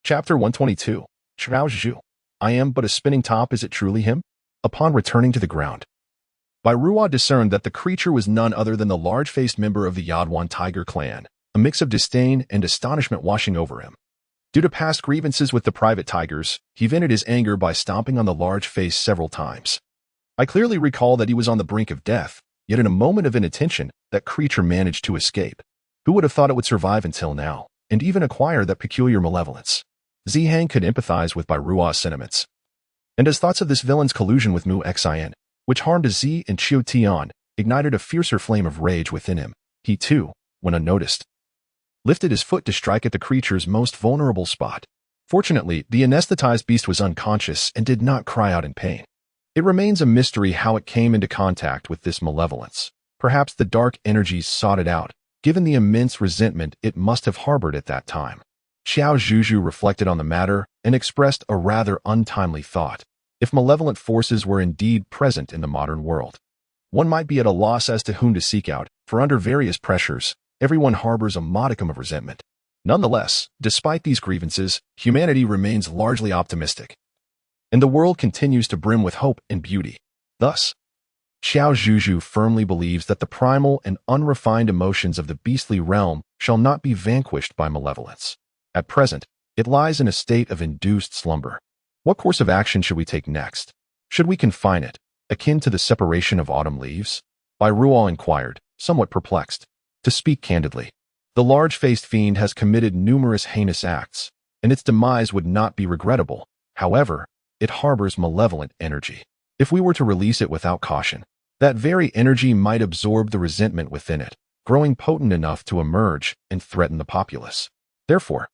Chapter 122. Qiao Zhuzhu. I am but a spinning top, is it truly him? Upon returning to the ground, Bai Ruo discerned that the creature was none other than the large-faced member of the Yadwan tiger clan, a mix of disdain and astonishment washing over him. Due to past grievances with the private tigers, he vented his anger by stomping on the large face several times. I clearly recall that he was on the brink of death, yet in a moment of inattention, that creature managed to escape. Who would have thought it would survive until now, and even acquire that peculiar malevolence? Zihang could empathize with Bai Ruo's sentiments. And as thoughts of this villain's collusion with Mu Xin, which harmed Zi and Qiu Tian, ignited a fiercer flame of rage within him, he too, when unnoticed, lifted his foot to strike at the creature's most vulnerable spot. Fortunately, the anesthetized beast was unconscious and did not cry out in pain. It remains a mystery how it came into contact with this malevolence. Perhaps the dark energies sought it out, given the immense resentment it must have harbored at that time. Qiao Zhuzhu reflected on the matter and expressed a rather untimely thought. If malevolent forces were indeed present in the modern world, one might be at a loss as to whom to seek out, for under various pressures, everyone harbors a modicum of resentment. Nonetheless, despite these grievances, humanity remains largely optimistic, and the world continues to brim with hope and beauty. Thus, Qiao Zhuzhu firmly believes that the primal and unrefined emotions of the beastly realm shall not be vanquished by malevolence. At present, it lies in a state of induced slumber. What course of action should we take next? Should we confine it, akin to the separation of autumn leaves? Bai Ruo inquired, somewhat perplexed. To speak candidly, the large-faced fiend has committed numerous heinous acts, and its demise would not be regrettable. However, it harbors malevolent energy. If we were to release it without caution, that very energy might absorb the resentment within it, growing potent enough to emerge and threaten the populace. Therefore,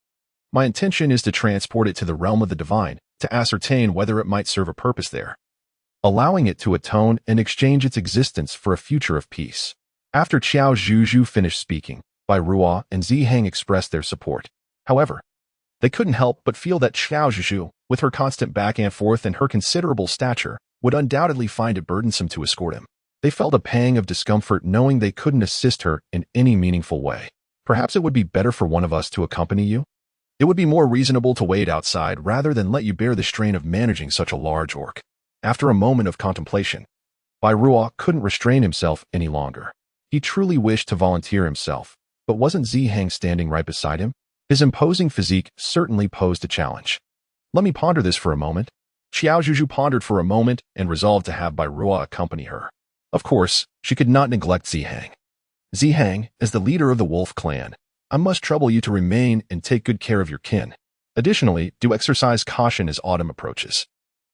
my intention is to transport it to the realm of the divine, to ascertain whether it might serve a purpose there, allowing it to atone and exchange its existence for a future of peace. After Qiao Zhuzhu finished speaking, Bai Ruo and Zihang expressed their support. However, they couldn't help but feel that Qiao Zhuzhu, with her constant back and forth and her considerable stature, would undoubtedly find it burdensome to escort him. They felt a pang of discomfort knowing they couldn't assist her in any meaningful way. Perhaps it would be better for one of us to accompany you? It would be more reasonable to wait outside rather than let you bear the strain of managing such a large orc. After a moment of contemplation, Bai Ruo couldn't restrain himself any longer. He truly wished to volunteer himself, but wasn't Zihang standing right beside him? His imposing physique certainly posed a challenge. Let me ponder this for a moment. Qiao Zhuzhu pondered for a moment and resolved to have Bai Ruo accompany her. Of course, she could not neglect Zihang. Zihang, as the leader of the wolf clan, I must trouble you to remain and take good care of your kin. Additionally, do exercise caution as autumn approaches.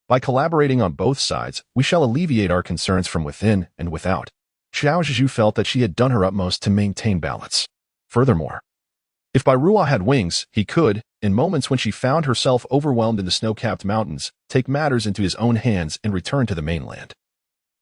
By collaborating on both sides, we shall alleviate our concerns from within and without. Qiao Zhuzhu felt that she had done her utmost to maintain balance. Furthermore, if Bai Ruo had wings, he could, in moments when she found herself overwhelmed in the snow-capped mountains, take matters into his own hands and return to the mainland.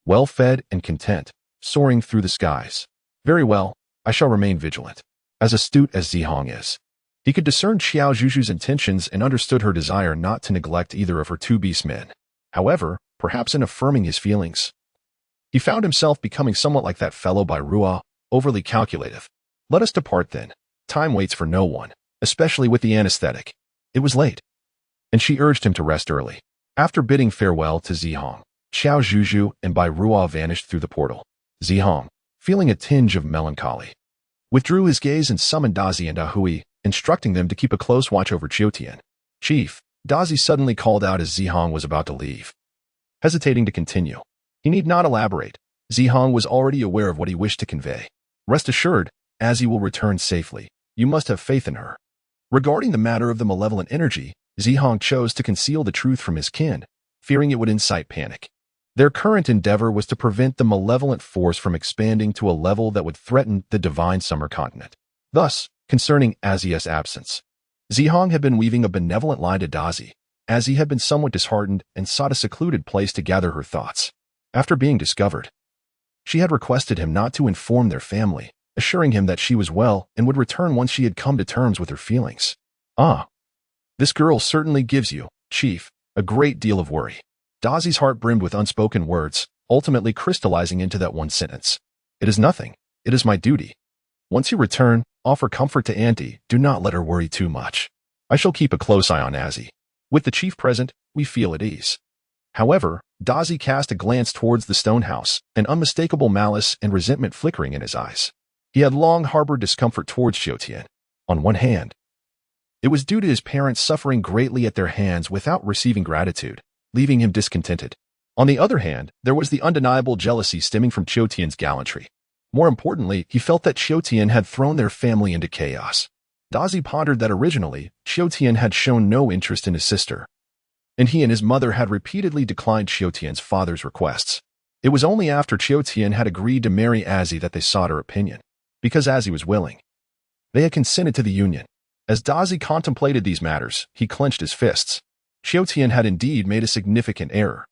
Well-fed and content, soaring through the skies. Very well, I shall remain vigilant. As astute as Zihang is, he could discern Qiao Zhuzhu's intentions and understood her desire not to neglect either of her two beast men. However, perhaps in affirming his feelings, he found himself becoming somewhat like that fellow Bai Ruo, overly calculative. Let us depart then. Time waits for no one, especially with the anesthetic. It was late, and she urged him to rest early. After bidding farewell to Zihang, Qiao Zhuzhu and Bai Ruo vanished through the portal. Zihang, feeling a tinge of melancholy, withdrew his gaze and summoned Dazi and Ahui, instructing them to keep a close watch over Qiao. "Chief," Dazi suddenly called out as Zihong was about to leave. Hesitating to continue, he need not elaborate. Zihong was already aware of what he wished to convey. "Rest assured, Azzy will return safely. You must have faith in her." Regarding the matter of the malevolent energy, Zihong chose to conceal the truth from his kin, fearing it would incite panic. Their current endeavor was to prevent the malevolent force from expanding to a level that would threaten the divine summer continent. Thus, concerning Azzy's absence, Zihong had been weaving a benevolent lie to Dazi, as he had been somewhat disheartened and sought a secluded place to gather her thoughts. After being discovered, she had requested him not to inform their family, assuring him that she was well and would return once she had come to terms with her feelings. "Ah, this girl certainly gives you, Chief, a great deal of worry." Dazi's heart brimmed with unspoken words, ultimately crystallizing into that one sentence. "It is nothing. It is my duty. Once you return, offer comfort to Auntie. Do not let her worry too much. I shall keep a close eye on Azzy. With the chief present, we feel at ease." However, Dazi cast a glance towards the stone house, an unmistakable malice and resentment flickering in his eyes. He had long harbored discomfort towards Qiao. On one hand, it was due to his parents suffering greatly at their hands without receiving gratitude, leaving him discontented. On the other hand, there was the undeniable jealousy stemming from Qiao gallantry. More importantly, he felt that Qiao had thrown their family into chaos. Dazi pondered that originally, Qiao had shown no interest in his sister, and he and his mother had repeatedly declined Qiao's father's requests. It was only after Qiao had agreed to marry Azzy that they sought her opinion. Because Azzy was willing, they had consented to the union. As Dazi contemplated these matters, he clenched his fists. Qiao had indeed made a significant error.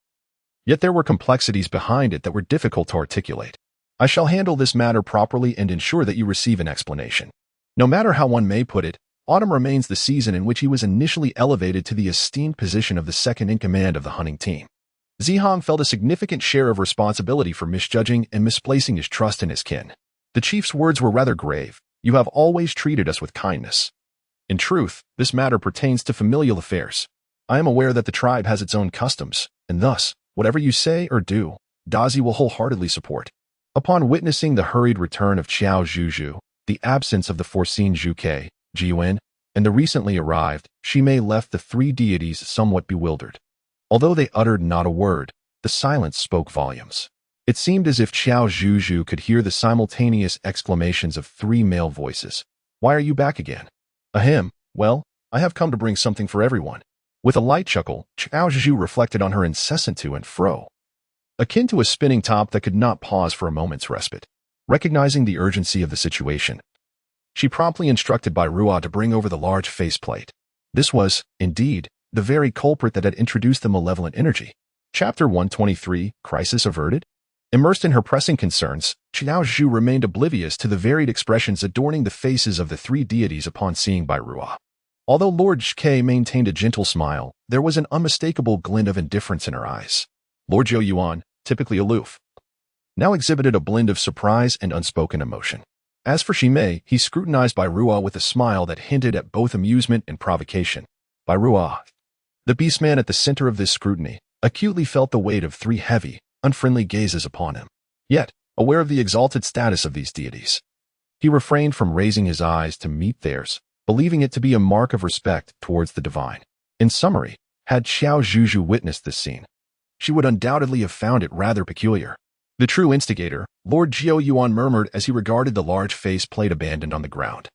Yet there were complexities behind it that were difficult to articulate. "I shall handle this matter properly and ensure that you receive an explanation." No matter how one may put it, autumn remains the season in which he was initially elevated to the esteemed position of the second-in-command of the hunting team. Zihong felt a significant share of responsibility for misjudging and misplacing his trust in his kin. The chief's words were rather grave. "You have always treated us with kindness. In truth, this matter pertains to familial affairs. I am aware that the tribe has its own customs, and thus, whatever you say or do, Dazi will wholeheartedly support." Upon witnessing the hurried return of Qiao Zhuzhu, the absence of the foreseen Zhuke, Jiwen, and the recently arrived, Shimei left the three deities somewhat bewildered. Although they uttered not a word, the silence spoke volumes. It seemed as if Qiao Zhuzhu could hear the simultaneous exclamations of three male voices. "Why are you back again?" "Ahem, well, I have come to bring something for everyone." With a light chuckle, Qiao Zhuzhu reflected on her incessant to and fro, akin to a spinning top that could not pause for a moment's respite. Recognizing the urgency of the situation, she promptly instructed Bai Ruo to bring over the large faceplate. This was, indeed, the very culprit that had introduced the malevolent energy. Chapter 123, Crisis Averted? Immersed in her pressing concerns, Qiao Zhuzhu remained oblivious to the varied expressions adorning the faces of the three deities upon seeing Bai Ruo. Although Lord Zhike maintained a gentle smile, there was an unmistakable glint of indifference in her eyes. Lord Zhou Yuan, typically aloof, now exhibited a blend of surprise and unspoken emotion. As for Shimei, he scrutinized Bai Ruo with a smile that hinted at both amusement and provocation. Bai Ruo, the beastman at the center of this scrutiny, acutely felt the weight of three heavy, unfriendly gazes upon him. Yet, aware of the exalted status of these deities, he refrained from raising his eyes to meet theirs, believing it to be a mark of respect towards the divine. In summary, had Qiao Zhuzhu witnessed this scene, she would undoubtedly have found it rather peculiar. The true instigator, Lord Zhou Yuan murmured as he regarded the large face plate abandoned on the ground.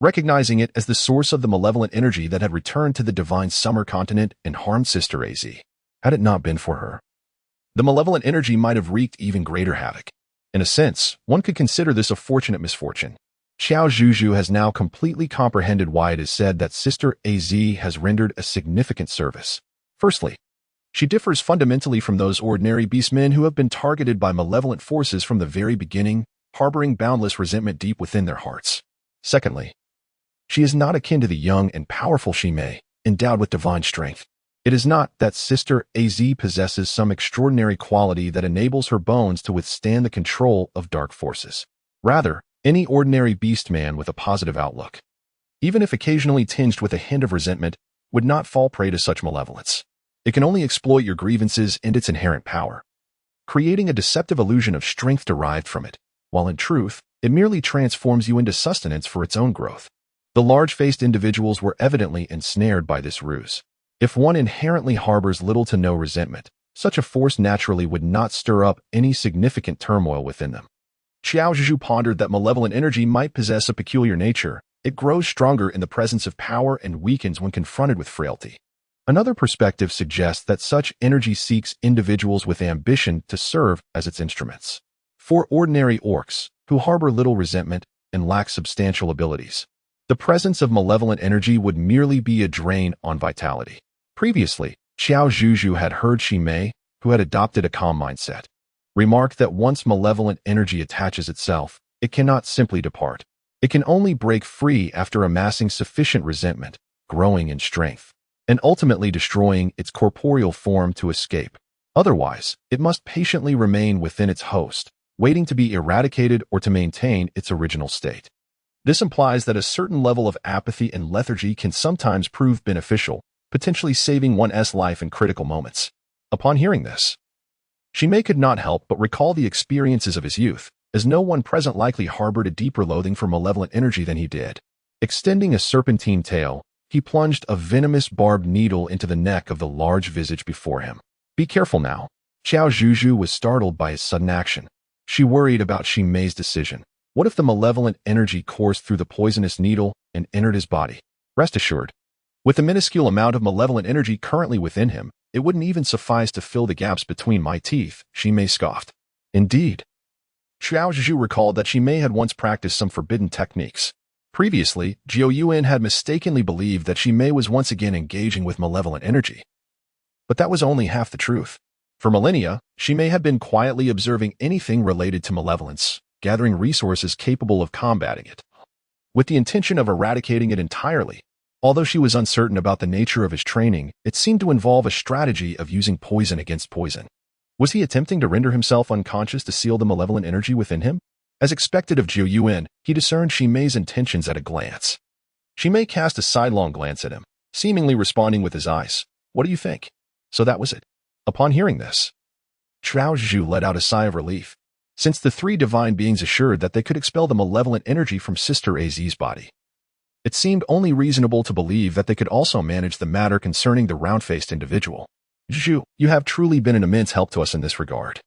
Recognizing it as the source of the malevolent energy that had returned to the divine summer continent and harmed Sister Az. Had it not been for her, the malevolent energy might have wreaked even greater havoc. In a sense, one could consider this a fortunate misfortune. Qiao Zhuzhu has now completely comprehended why it is said that Sister Az has rendered a significant service. Firstly, she differs fundamentally from those ordinary beastmen who have been targeted by malevolent forces from the very beginning, harboring boundless resentment deep within their hearts. Secondly, she is not akin to the young and powerful Shimei, endowed with divine strength. It is not that Sister Az possesses some extraordinary quality that enables her bones to withstand the control of dark forces. Rather, any ordinary beastman with a positive outlook, even if occasionally tinged with a hint of resentment, would not fall prey to such malevolence. It can only exploit your grievances and its inherent power, creating a deceptive illusion of strength derived from it, while in truth, It merely transforms you into sustenance for its own growth. The large-faced individuals were evidently ensnared by this ruse. If one inherently harbors little to no resentment, such a force naturally would not stir up any significant turmoil within them. Qiao Zhuzhu pondered that malevolent energy might possess a peculiar nature. It grows stronger in the presence of power and weakens when confronted with frailty. Another perspective suggests that such energy seeks individuals with ambition to serve as its instruments. For ordinary orcs, who harbor little resentment and lack substantial abilities, the presence of malevolent energy would merely be a drain on vitality. Previously, Qiao Zhuzhu had heard Shimei, who had adopted a calm mindset, remark that once malevolent energy attaches itself, it cannot simply depart. It can only break free after amassing sufficient resentment, growing in strength, and ultimately destroying its corporeal form to escape. Otherwise, it must patiently remain within its host, waiting to be eradicated or to maintain its original state. This implies that a certain level of apathy and lethargy can sometimes prove beneficial, potentially saving one's life in critical moments. Upon hearing this, Shimei could not help but recall the experiences of his youth, as no one present likely harbored a deeper loathing for malevolent energy than he did. Extending a serpentine tail, he plunged a venomous barbed needle into the neck of the large visage before him. Be careful now. Qiao Zhuzhu was startled by his sudden action. She worried about Shimei's decision. What if the malevolent energy coursed through the poisonous needle and entered his body? Rest assured, with the minuscule amount of malevolent energy currently within him, it wouldn't even suffice to fill the gaps between my teeth, Shimei scoffed. Indeed. Qiao Zhuzhu recalled that Shimei had once practiced some forbidden techniques. Previously, Jiao Yuan had mistakenly believed that Shimei was once again engaging with malevolent energy. But that was only half the truth. For millennia, Shimei had been quietly observing anything related to malevolence, gathering resources capable of combating it, with the intention of eradicating it entirely. Although she was uncertain about the nature of his training, it seemed to involve a strategy of using poison against poison. Was he attempting to render himself unconscious to seal the malevolent energy within him? As expected of Jiao Yuan, he discerned Shimei's intentions at a glance. Shimei cast a sidelong glance at him, seemingly responding with his eyes. What do you think? So that was it. Upon hearing this, Qiao Zhuzhu let out a sigh of relief, since the three divine beings assured that they could expel the malevolent energy from Sister Az's body. It seemed only reasonable to believe that they could also manage the matter concerning the round-faced individual. Zhuzhu, you have truly been an immense help to us in this regard,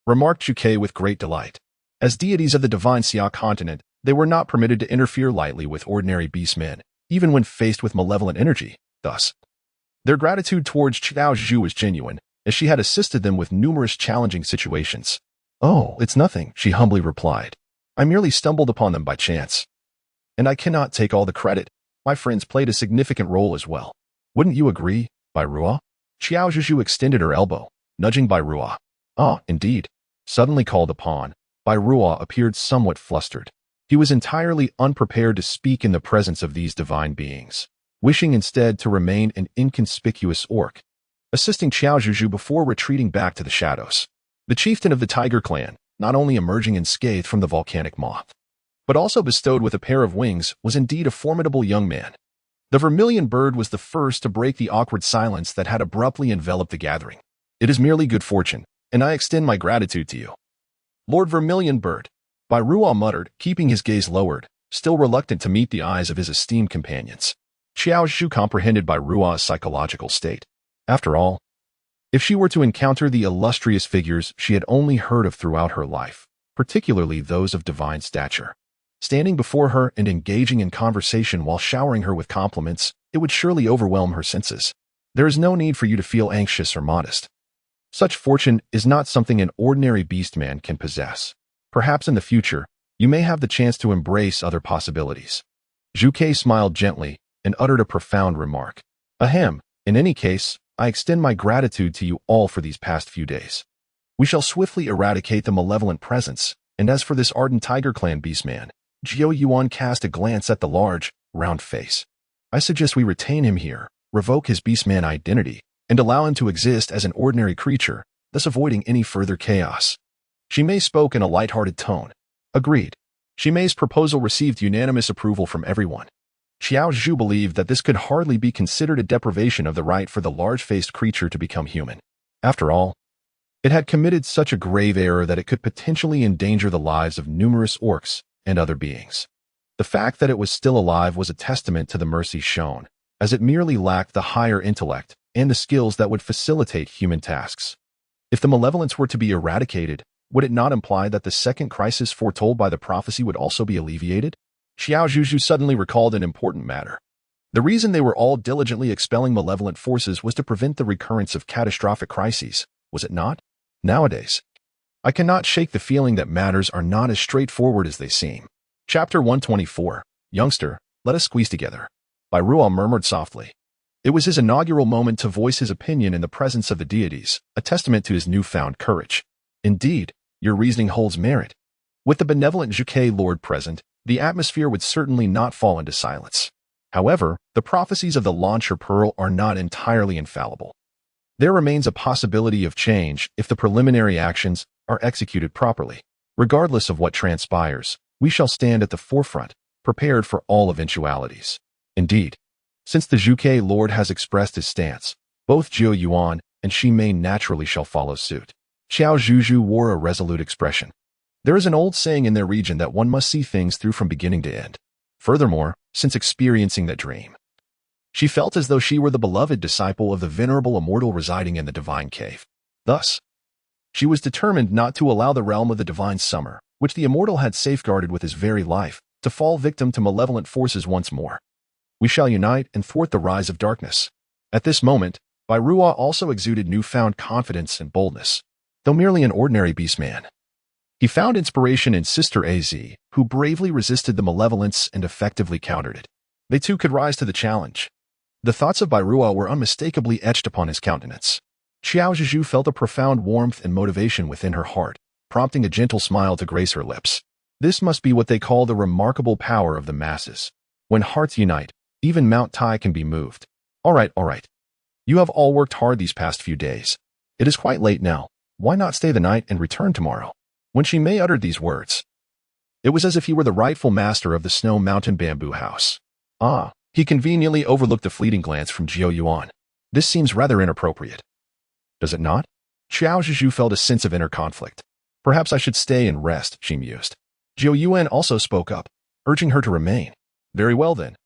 remarked Zhuke with great delight. As deities of the divine Xia continent, they were not permitted to interfere lightly with ordinary beastmen, even when faced with malevolent energy. Thus, their gratitude towards Qiao Zhuzhu was genuine, as she had assisted them with numerous challenging situations. Oh, it's nothing, she humbly replied. I merely stumbled upon them by chance. And I cannot take all the credit. My friends played a significant role as well. Wouldn't you agree, Bai Ruo? Qiao Zhuzhu extended her elbow, nudging Bai Ruo. Ah, indeed. Suddenly called upon, Bai Ruo appeared somewhat flustered. He was entirely unprepared to speak in the presence of these divine beings, wishing instead to remain an inconspicuous orc, assisting Qiao Zhuzhu before retreating back to the shadows. The chieftain of the Tiger clan, not only emerging unscathed from the volcanic moth, but also bestowed with a pair of wings, was indeed a formidable young man. The vermilion bird was the first to break the awkward silence that had abruptly enveloped the gathering. It is merely good fortune, and I extend my gratitude to you. Lord Vermilion Bird, Bai Ruo muttered, keeping his gaze lowered, still reluctant to meet the eyes of his esteemed companions. Qiao Zhuzhu comprehended Bai Ruo's psychological state. After all, if she were to encounter the illustrious figures she had only heard of throughout her life, particularly those of divine stature, standing before her and engaging in conversation while showering her with compliments, it would surely overwhelm her senses. There is no need for you to feel anxious or modest. Such fortune is not something an ordinary beastman can possess. Perhaps in the future, you may have the chance to embrace other possibilities. Zhuke smiled gently and uttered a profound remark. Ahem, in any case, I extend my gratitude to you all for these past few days. We shall swiftly eradicate the malevolent presence, and as for this ardent Tiger Clan beastman, Jiao Yuan cast a glance at the large, round face. I suggest we retain him here, revoke his beastman identity, and allow him to exist as an ordinary creature, thus avoiding any further chaos. Shimei spoke in a light-hearted tone. Agreed. Shimei's proposal received unanimous approval from everyone. Qiao Zhuzhu believed that this could hardly be considered a deprivation of the right for the large-faced creature to become human. After all, It had committed such a grave error that it could potentially endanger the lives of numerous orcs and other beings. The fact that it was still alive was a testament to the mercy shown, as it merely lacked the higher intellect and the skills that would facilitate human tasks. If the malevolence were to be eradicated, would it not imply that the second crisis foretold by the prophecy would also be alleviated? Qiao Zhuzhu suddenly recalled an important matter. The reason they were all diligently expelling malevolent forces was to prevent the recurrence of catastrophic crises, was it not? Nowadays, I cannot shake the feeling that matters are not as straightforward as they seem. Chapter 124, Youngster, Let Us Squeeze Together, by Rual murmured softly. It was his inaugural moment to voice his opinion in the presence of the deities, a testament to his newfound courage. Indeed, your reasoning holds merit. With the benevolent Zhuke Lord present, the atmosphere would certainly not fall into silence. However, the prophecies of the Launcher Pearl are not entirely infallible. There remains a possibility of change if the preliminary actions are executed properly. Regardless of what transpires, we shall stand at the forefront, prepared for all eventualities. Indeed, since the Zhuke Lord has expressed his stance, both Jiu Yuan and Shi Mei naturally shall follow suit. Qiao Zhuzhu wore a resolute expression. There is an old saying in their region that one must see things through from beginning to end. Furthermore, since experiencing that dream, she felt as though she were the beloved disciple of the venerable immortal residing in the divine cave. Thus, she was determined not to allow the realm of the divine summer, which the immortal had safeguarded with his very life, to fall victim to malevolent forces once more. We shall unite and thwart the rise of darkness. At this moment, Bairua also exuded newfound confidence and boldness. Though merely an ordinary beastman, he found inspiration in Sister Az, who bravely resisted the malevolence and effectively countered it. They too could rise to the challenge. The thoughts of Bairua were unmistakably etched upon his countenance. Qiao Zhuzhu felt a profound warmth and motivation within her heart, prompting a gentle smile to grace her lips. This must be what they call the remarkable power of the masses. When hearts unite, even Mount Tai can be moved. All right. You have all worked hard these past few days. It is quite late now. Why not stay the night and return tomorrow? When Shi Mei uttered these words, it was as if he were the rightful master of the Snow Mountain Bamboo House. He conveniently overlooked a fleeting glance from Jiu Yuan. This seems rather inappropriate. Does it not? Qiao Zhuzhu felt a sense of inner conflict. Perhaps I should stay and rest, she mused. Jiu Yuan also spoke up, urging her to remain. Very well then.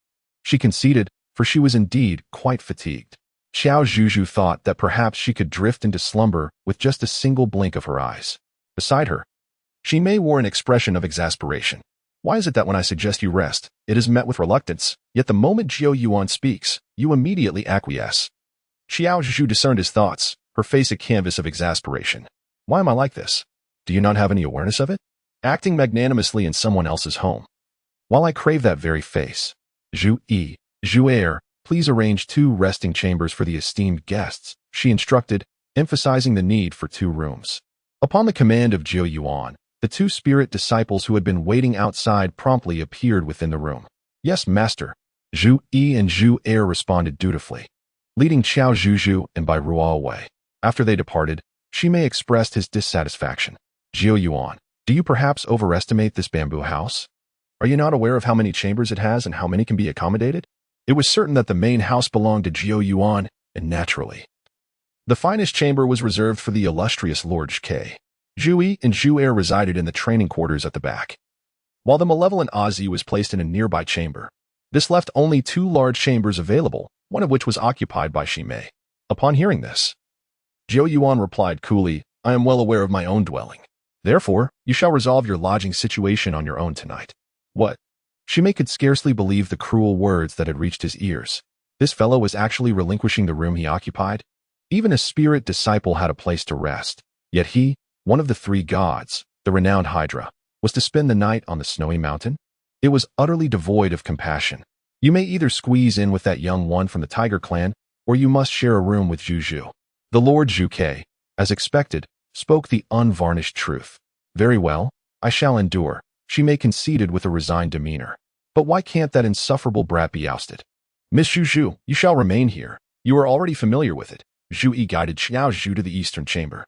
She conceded, for she was indeed quite fatigued. Qiao Zhuzhu thought that perhaps she could drift into slumber with just a single blink of her eyes. Beside her, Shi Mei wore an expression of exasperation. Why is it that when I suggest you rest, it is met with reluctance, yet the moment Jiu Yuan speaks, you immediately acquiesce? Qiao Zhuzhu discerned his thoughts, her face a canvas of exasperation. Why am I like this? Do you not have any awareness of it? Acting magnanimously in someone else's home. While I crave that very face. Zhu, please arrange 2 resting chambers for the esteemed guests, she instructed, emphasizing the need for 2 rooms. Upon the command of Jiu Yuan, the 2 spirit disciples who had been waiting outside promptly appeared within the room. Yes, master. Zhu and Zhu responded dutifully, leading Qiao Zhuzhu and Bairua away. After they departed, Shi Mei expressed his dissatisfaction. Jiu Yuan, do you perhaps overestimate this bamboo house? Are you not aware of how many chambers it has and how many can be accommodated? It was certain that the main house belonged to Jiu Yuan, and naturally, the finest chamber was reserved for the illustrious Lord Zhuke. Zhu and Zhu resided in the training quarters at the back, while the malevolent Ozzy was placed in a nearby chamber. This left only 2 large chambers available, one of which was occupied by Shi Mei. Upon hearing this, Jiu Yuan replied coolly, I am well aware of my own dwelling. Therefore, you shall resolve your lodging situation on your own tonight. What? Shi Mei could scarcely believe the cruel words that had reached his ears. This fellow was actually relinquishing the room he occupied? Even a spirit disciple had a place to rest, yet he, one of the 3 gods, the renowned Hydra, was to spend the night on the snowy mountain? It was utterly devoid of compassion. You may either squeeze in with that young one from the Tiger clan, or you must share a room with Zhuzhu. The Lord Zhuke, as expected, spoke the unvarnished truth. Very well, I shall endure, Shi Mei conceded with a resigned demeanor. But why can't that insufferable brat be ousted? Miss Zhuzhu, you shall remain here. You are already familiar with it. Zhu guided Qiao Zhuzhu to the eastern chamber.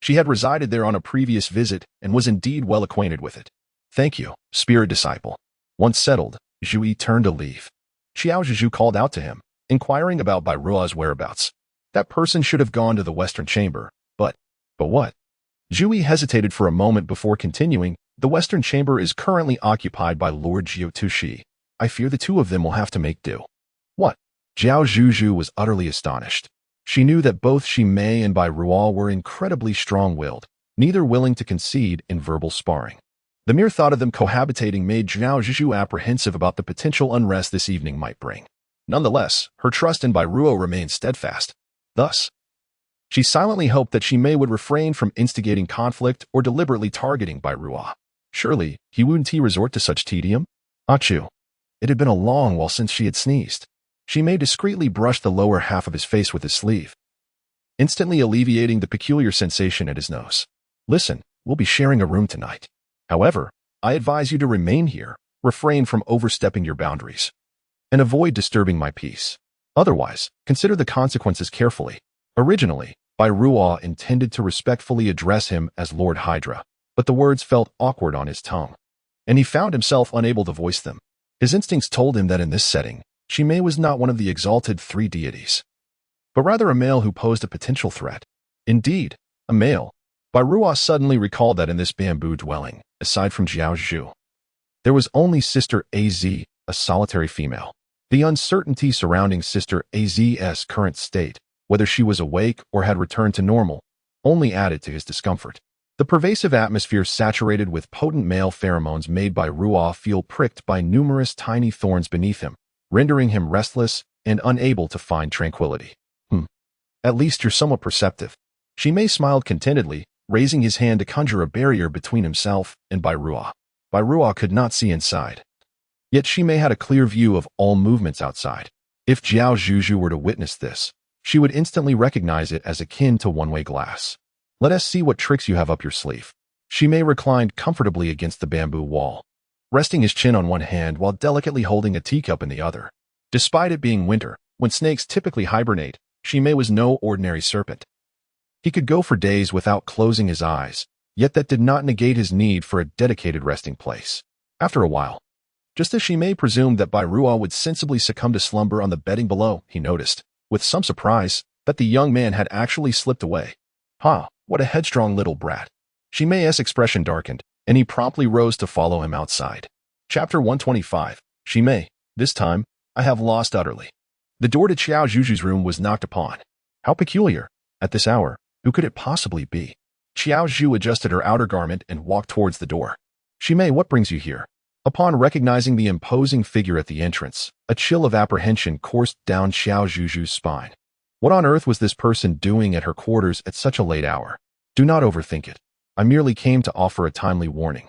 She had resided there on a previous visit and was indeed well acquainted with it. Thank you, spirit disciple. Once settled, Zhu turned to leave. Qiao Zhuzhu called out to him, inquiring about Bairua's whereabouts. That person should have gone to the western chamber, but But what? Zhui hesitated for a moment before continuing. The western chamber is currently occupied by Lord Qiao Zhuzhu. I fear the two of them will have to make do. What? Qiao Zhuzhu was utterly astonished. She knew that both Ximei and Bai Ruo were incredibly strong-willed, neither willing to concede in verbal sparring. The mere thought of them cohabitating made Qiao Zhuzhu apprehensive about the potential unrest this evening might bring. Nonetheless, her trust in Bai Ruo remained steadfast. Thus, she silently hoped that Ximei would refrain from instigating conflict or deliberately targeting Bai Ruo. Surely, he wouldn't resort to such tedium? Achoo. It had been a long while since she had sneezed. Ximei discreetly brushed the lower half of his face with his sleeve, instantly alleviating the peculiar sensation at his nose. Listen, we'll be sharing a room tonight. However, I advise you to remain here, refrain from overstepping your boundaries, and avoid disturbing my peace. Otherwise, consider the consequences carefully. Originally, Bai Ruo intended to respectfully address him as Lord Hydra, but the words felt awkward on his tongue, and he found himself unable to voice them. His instincts told him that in this setting, Ximei was not one of the exalted three deities, but rather a male who posed a potential threat. Indeed, a male. Bai Ruo suddenly recalled that in this bamboo dwelling, aside from Qiao Zhuzhu, there was only Sister Az, a solitary female. The uncertainty surrounding Sister Az's current state, whether she was awake or had returned to normal, only added to his discomfort. The pervasive atmosphere saturated with potent male pheromones made Bai Ruo feel pricked by numerous tiny thorns beneath him, rendering him restless and unable to find tranquility. At least you're somewhat perceptive. Ximei smiled contentedly, raising his hand to conjure a barrier between himself and Bai Ruo. Bai Ruo could not see inside. Yet Ximei had a clear view of all movements outside. If Qiao Zhuzhu were to witness this, she would instantly recognize it as akin to one-way glass. Let us see what tricks you have up your sleeve. Ximei reclined comfortably against the bamboo wall, resting his chin on one hand while delicately holding a teacup in the other. Despite it being winter, when snakes typically hibernate, Ximei was no ordinary serpent. He could go for days without closing his eyes, yet that did not negate his need for a dedicated resting place. After a while, just as Ximei presumed that Bai Ruo would sensibly succumb to slumber on the bedding below, he noticed, with some surprise, that the young man had actually slipped away. What a headstrong little brat. Ximei's expression darkened, and he promptly rose to follow him outside. Chapter 125. Ximei, this time, I have lost utterly. The door to Qiao Zhuzhu's room was knocked upon. How peculiar. At this hour, who could it possibly be? Qiao Zhuzhu adjusted her outer garment and walked towards the door. Ximei, what brings you here? Upon recognizing the imposing figure at the entrance, a chill of apprehension coursed down Qiao Zhuzhu's spine. What on earth was this person doing at her quarters at such a late hour? Do not overthink it. I merely came to offer a timely warning,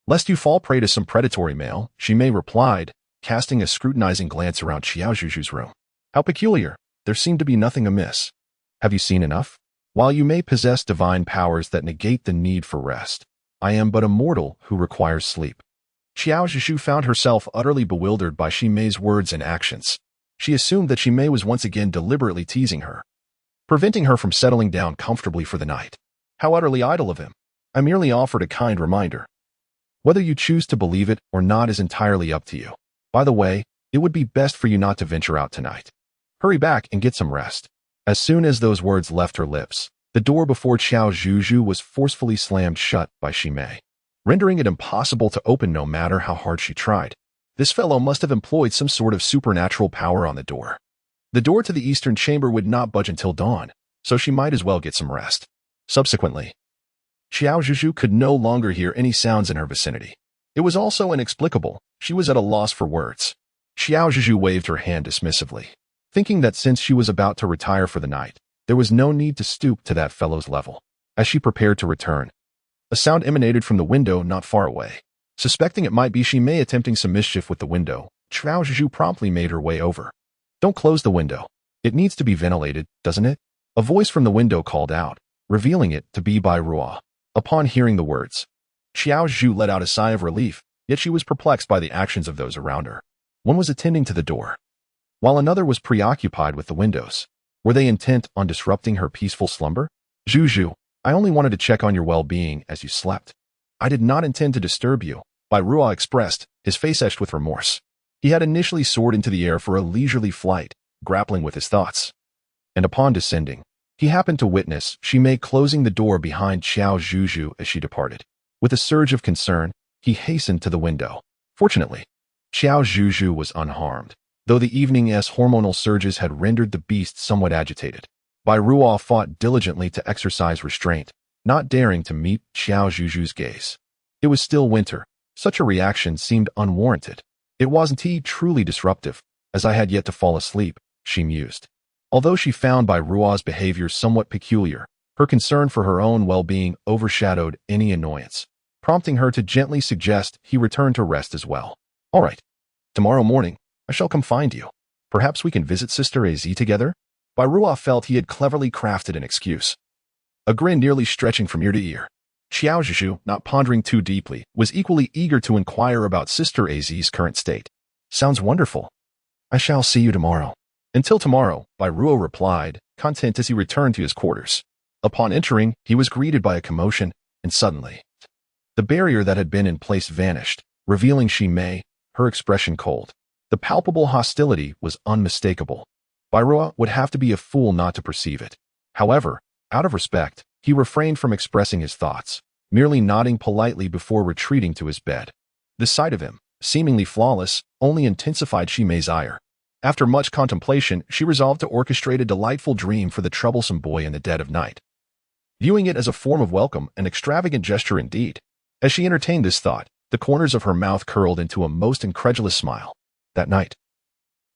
lest you fall prey to some predatory male, Ximei replied, casting a scrutinizing glance around Qiao Zhuzhu's room. How peculiar. There seemed to be nothing amiss. Have you seen enough? While you may possess divine powers that negate the need for rest, I am but a mortal who requires sleep. Qiao Zhuzhu found herself utterly bewildered by Ximei's words and actions. She assumed that Ximei was once again deliberately teasing her, preventing her from settling down comfortably for the night. How utterly idle of him. I merely offered a kind reminder. Whether you choose to believe it or not is entirely up to you. By the way, it would be best for you not to venture out tonight. Hurry back and get some rest. As soon as those words left her lips, the door before Qiao Zhuzhu was forcefully slammed shut by Ximei, rendering it impossible to open no matter how hard she tried. This fellow must have employed some sort of supernatural power on the door. The door to the eastern chamber would not budge until dawn, so she might as well get some rest. Subsequently, Qiao Zhuzhu could no longer hear any sounds in her vicinity. It was also inexplicable. She was at a loss for words. Qiao Zhuzhu waved her hand dismissively, thinking that since she was about to retire for the night, there was no need to stoop to that fellow's level. As she prepared to return, a sound emanated from the window not far away. Suspecting it might be Ximei attempting some mischief with the window, Qiao Zhuzhu promptly made her way over. Don't close the window. It needs to be ventilated, doesn't it? A voice from the window called out, revealing it to be Bai Ruo. Upon hearing the words, Qiao Zhuzhu let out a sigh of relief, yet she was perplexed by the actions of those around her. One was attending to the door, while another was preoccupied with the windows. Were they intent on disrupting her peaceful slumber? Zhuzhu, I only wanted to check on your well-being as you slept. I did not intend to disturb you, Bai Ruo expressed, his face etched with remorse. He had initially soared into the air for a leisurely flight, grappling with his thoughts. And upon descending, He happened to witness Shimei closing the door behind Qiao Zhuzhu as she departed. With a surge of concern, he hastened to the window. Fortunately, Qiao Zhuzhu was unharmed, though the evening's hormonal surges had rendered the beast somewhat agitated. Bai Ruo fought diligently to exercise restraint, not daring to meet Qiao Zhuzhu's gaze. It was still winter. Such a reaction seemed unwarranted. It wasn't truly disruptive, as I had yet to fall asleep, she mused. Although she found Bai Ruo's behavior somewhat peculiar, her concern for her own well-being overshadowed any annoyance, prompting her to gently suggest he return to rest as well. All right. Tomorrow morning, I shall come find you. Perhaps we can visit Sister Az together? Bai Ruo felt he had cleverly crafted an excuse. A grin nearly stretching from ear to ear. Qiao Zhuzhu, not pondering too deeply, was equally eager to inquire about Sister Az's current state. Sounds wonderful. I shall see you tomorrow. Until tomorrow, Bai Ruo replied, content as he returned to his quarters. Upon entering, he was greeted by a commotion, and suddenly, the barrier that had been in place vanished, revealing Shimei, her expression cold. The palpable hostility was unmistakable. Bai Ruo would have to be a fool not to perceive it. However, out of respect, he refrained from expressing his thoughts, merely nodding politely before retreating to his bed. The sight of him, seemingly flawless, only intensified Shimei's ire. After much contemplation, she resolved to orchestrate a delightful dream for the troublesome boy in the dead of night. Viewing it as a form of welcome, an extravagant gesture indeed. As she entertained this thought, the corners of her mouth curled into a most incredulous smile. That night,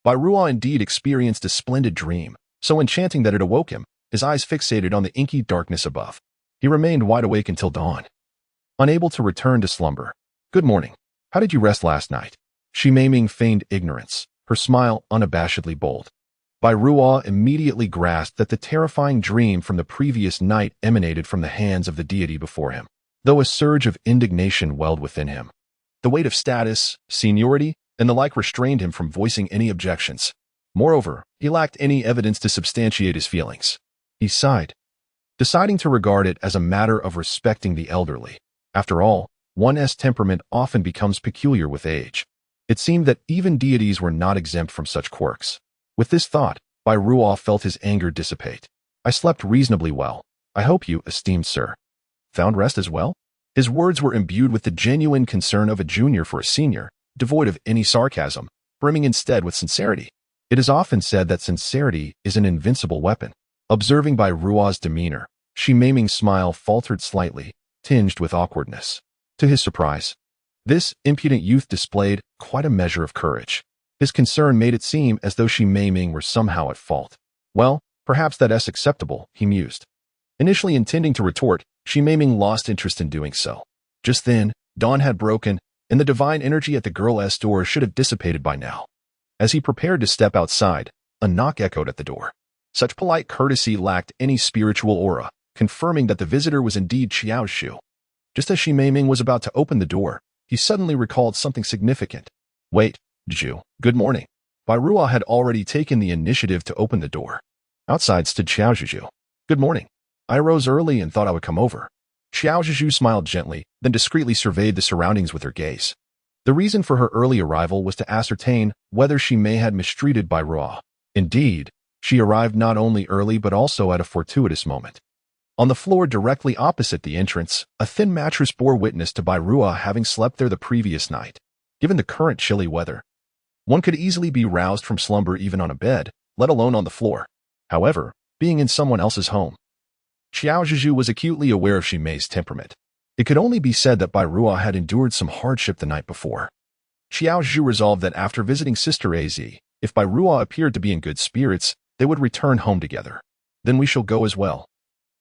Bai Ruo indeed experienced a splendid dream, so enchanting that it awoke him, his eyes fixated on the inky darkness above. He remained wide awake until dawn, unable to return to slumber. Good morning. How did you rest last night? Shimei feigned ignorance, her smile unabashedly bold. Bai Ruo immediately grasped that the terrifying dream from the previous night emanated from the hands of the deity before him, though a surge of indignation welled within him. The weight of status, seniority, and the like restrained him from voicing any objections. Moreover, he lacked any evidence to substantiate his feelings. He sighed, deciding to regard it as a matter of respecting the elderly. After all, one's temperament often becomes peculiar with age. It seemed that even deities were not exempt from such quirks. With this thought, Bai Ruo felt his anger dissipate. I slept reasonably well. I hope you, esteemed sir, found rest as well? His words were imbued with the genuine concern of a junior for a senior, devoid of any sarcasm, brimming instead with sincerity. It is often said that sincerity is an invincible weapon. Observing Bai Ruo's demeanor, Shimei's smile faltered slightly, tinged with awkwardness. To his surprise, this impudent youth displayed quite a measure of courage. His concern made it seem as though Shimei were somehow at fault. Well, perhaps that's acceptable, he mused. Initially intending to retort, Shimei lost interest in doing so. Just then, dawn had broken, and the divine energy at the girl's door should have dissipated by now. As he prepared to step outside, a knock echoed at the door. Such polite courtesy lacked any spiritual aura, confirming that the visitor was indeed Qiao Zhuzhu. Just as Shimei was about to open the door, he suddenly recalled something significant. Wait, Zhuzhu, good morning. Bai Ruo had already taken the initiative to open the door. Outside stood Qiao Zhuzhu. Good morning. I rose early and thought I would come over. Qiao Zhuzhu smiled gently, then discreetly surveyed the surroundings with her gaze. The reason for her early arrival was to ascertain whether Shimei had mistreated Bai Ruo. Indeed, she arrived not only early but also at a fortuitous moment. On the floor directly opposite the entrance, a thin mattress bore witness to Bai Ruo having slept there the previous night. Given the current chilly weather, one could easily be roused from slumber even on a bed, let alone on the floor. However, being in someone else's home, Qiao Zhuzhu was acutely aware of Shimei's temperament. It could only be said that Bai Ruo had endured some hardship the night before. Qiao Zhuzhu resolved that after visiting Sister Az, if Bai Ruo appeared to be in good spirits, they would return home together. Then we shall go as well,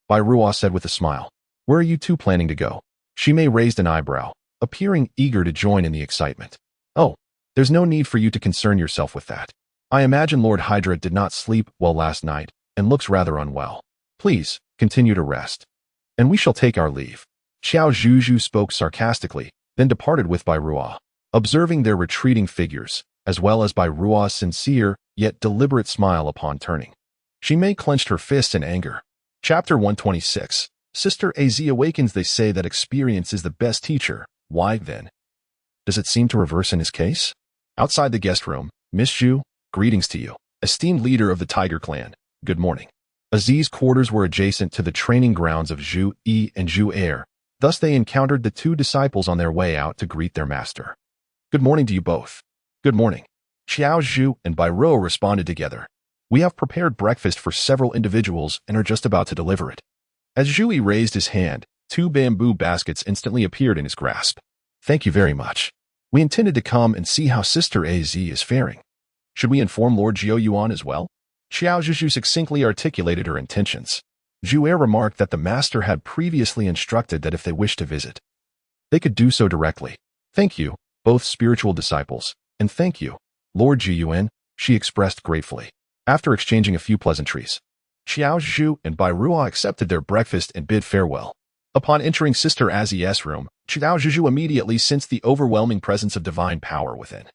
Bai Ruo said with a smile. Where are you two planning to go? Shimei raised an eyebrow, appearing eager to join in the excitement. Oh, there's no need for you to concern yourself with that. I imagine Lord Hydra did not sleep well last night and looks rather unwell. Please, continue to rest. And we shall take our leave. Qiao Zhuzhu spoke sarcastically, then departed with Bai Ruo. Observing their retreating figures, as well as Bai Ruo's sincere yet deliberate smile upon turning, Shimei clenched her fists in anger. Chapter 126. Sister Az awakens. They say that experience is the best teacher. Why, then, does it seem to reverse in his case? Outside the guest room, Miss Zhu, greetings to you. Esteemed leader of the Tiger Clan, good morning. Aziz's quarters were adjacent to the training grounds of Zhu Yi and Zhu Er, thus they encountered the two disciples on their way out to greet their master. "Good morning to you both." "Good morning." Qiao Zhuzhu and Bai Ruo responded together. "We have prepared breakfast for several individuals and are just about to deliver it." As Zhu Yi raised his hand, 2 bamboo baskets instantly appeared in his grasp. "Thank you very much. We intended to come and see how Sister Az is faring. Should we inform Lord Jiao Yuan as well?" Qiao Zhuzhu succinctly articulated her intentions. Zhu Er remarked that the master had previously instructed that if they wished to visit, they could do so directly. "Thank you, both spiritual disciples, and thank you, Lord Ji Yuan," she expressed gratefully. After exchanging a few pleasantries, Qiao Zhuzhu and Bai Ruo accepted their breakfast and bid farewell. Upon entering Sister Az's room, Qiao Zhuzhu immediately sensed the overwhelming presence of divine power within.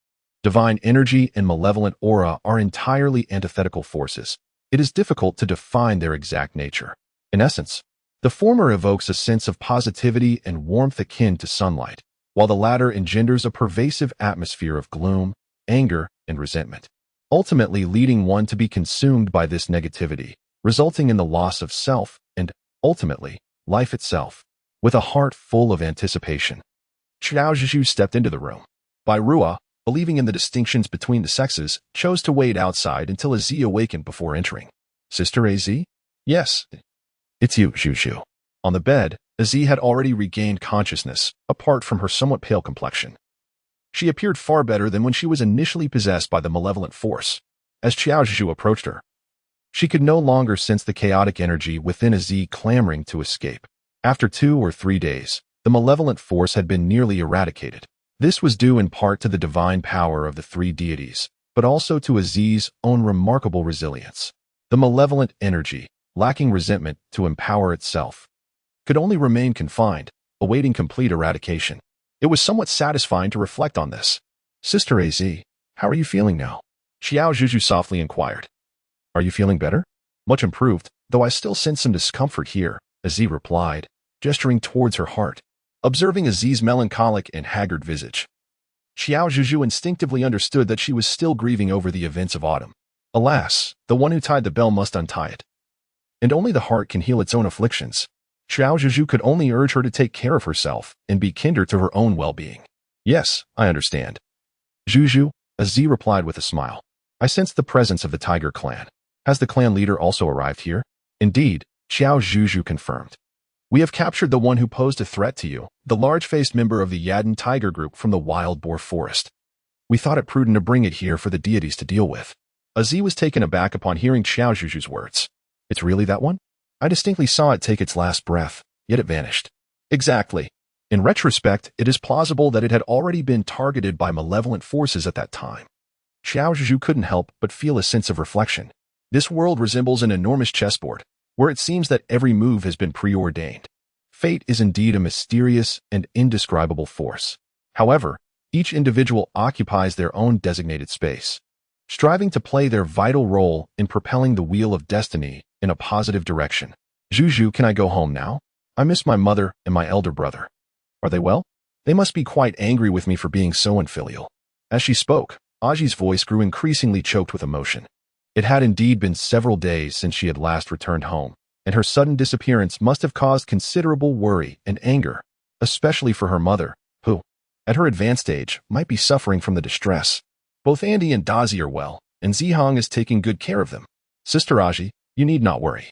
Divine energy and malevolent aura are entirely antithetical forces. It is difficult to define their exact nature. In essence, the former evokes a sense of positivity and warmth akin to sunlight, while the latter engenders a pervasive atmosphere of gloom, anger, and resentment, ultimately leading one to be consumed by this negativity, resulting in the loss of self and, ultimately, life itself. With a heart full of anticipation, Qiao Zhuzhu stepped into the room. Bai Ruo, believing in the distinctions between the sexes, chose to wait outside until Az awakened before entering. "Sister Az?" "Yes. It's you, Zhuzhu." On the bed, Az had already regained consciousness, apart from her somewhat pale complexion. She appeared far better than when she was initially possessed by the malevolent force. As Qiao Zhuzhu approached her, she could no longer sense the chaotic energy within Az clamoring to escape. After 2 or 3 days, the malevolent force had been nearly eradicated. This was due in part to the divine power of the 3 deities, but also to Az's own remarkable resilience. The malevolent energy, lacking resentment to empower itself, could only remain confined, awaiting complete eradication. It was somewhat satisfying to reflect on this. "Sister Az, how are you feeling now?" Qiao Zhuzhu softly inquired. "Are you feeling better?" "Much improved, though I still sense some discomfort here," Az replied, gesturing towards her heart. Observing Az's melancholic and haggard visage, Qiao Zhuzhu instinctively understood that she was still grieving over the events of autumn. Alas, the one who tied the bell must untie it. And only the heart can heal its own afflictions. Qiao Zhuzhu could only urge her to take care of herself and be kinder to her own well-being. "Yes, I understand." "Zhuzhu," Az replied with a smile. "I sense the presence of the tiger clan. Has the clan leader also arrived here?" "Indeed," Qiao Zhuzhu confirmed. "We have captured the one who posed a threat to you, the large-faced member of the Yadin tiger group from the wild boar forest. We thought it prudent to bring it here for the deities to deal with." Az was taken aback upon hearing Qiao Zhuzhu's words. "It's really that one? I distinctly saw it take its last breath, yet it vanished." "Exactly. In retrospect, it is plausible that it had already been targeted by malevolent forces at that time." Qiao Zhuzhu couldn't help but feel a sense of reflection. This world resembles an enormous chessboard, where it seems that every move has been preordained. Fate is indeed a mysterious and indescribable force. However, each individual occupies their own designated space, striving to play their vital role in propelling the wheel of destiny in a positive direction. "Zhuzhu, can I go home now? I miss my mother and my elder brother. Are they well? They must be quite angry with me for being so unfilial." As she spoke, Aji's voice grew increasingly choked with emotion. It had indeed been several days since she had last returned home, and her sudden disappearance must have caused considerable worry and anger, especially for her mother, who, at her advanced age, might be suffering from the distress. "Both Andy and Dazi are well, and Zihong is taking good care of them. Sister Aji, you need not worry."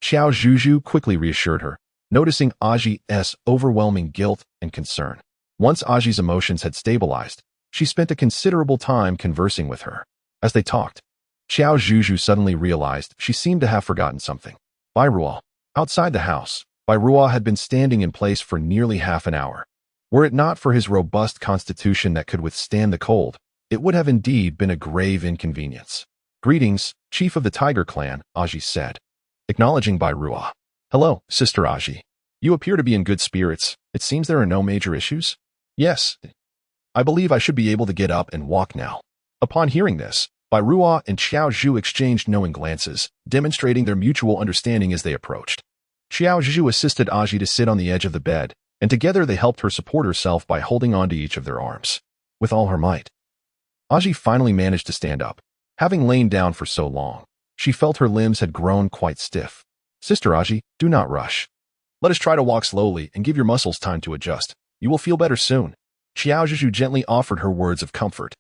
Qiao Zhuzhu quickly reassured her, noticing Aji's overwhelming guilt and concern. Once Aji's emotions had stabilized, she spent a considerable time conversing with her. As they talked, Qiao Zhuzhu suddenly realized she seemed to have forgotten something. Bai Ruo. Outside the house, Bai Ruo had been standing in place for nearly half an hour. Were it not for his robust constitution that could withstand the cold, it would have indeed been a grave inconvenience. "Greetings, chief of the tiger clan," Aji said, acknowledging Bai Ruo. "Hello, Sister Aji. You appear to be in good spirits. It seems there are no major issues." "Yes. I believe I should be able to get up and walk now." Upon hearing this, Bai Ruo and Qiao Zhuzhu exchanged knowing glances, demonstrating their mutual understanding as they approached. Qiao Zhuzhu assisted Aji to sit on the edge of the bed, and together they helped her support herself by holding on to each of their arms. With all her might, Aji finally managed to stand up. Having lain down for so long, She felt her limbs had grown quite stiff. Sister Aji, do not rush. Let us try to walk slowly and give your muscles time to adjust. You will feel better soon. Qiao Zhuzhu gently offered her words of comfort.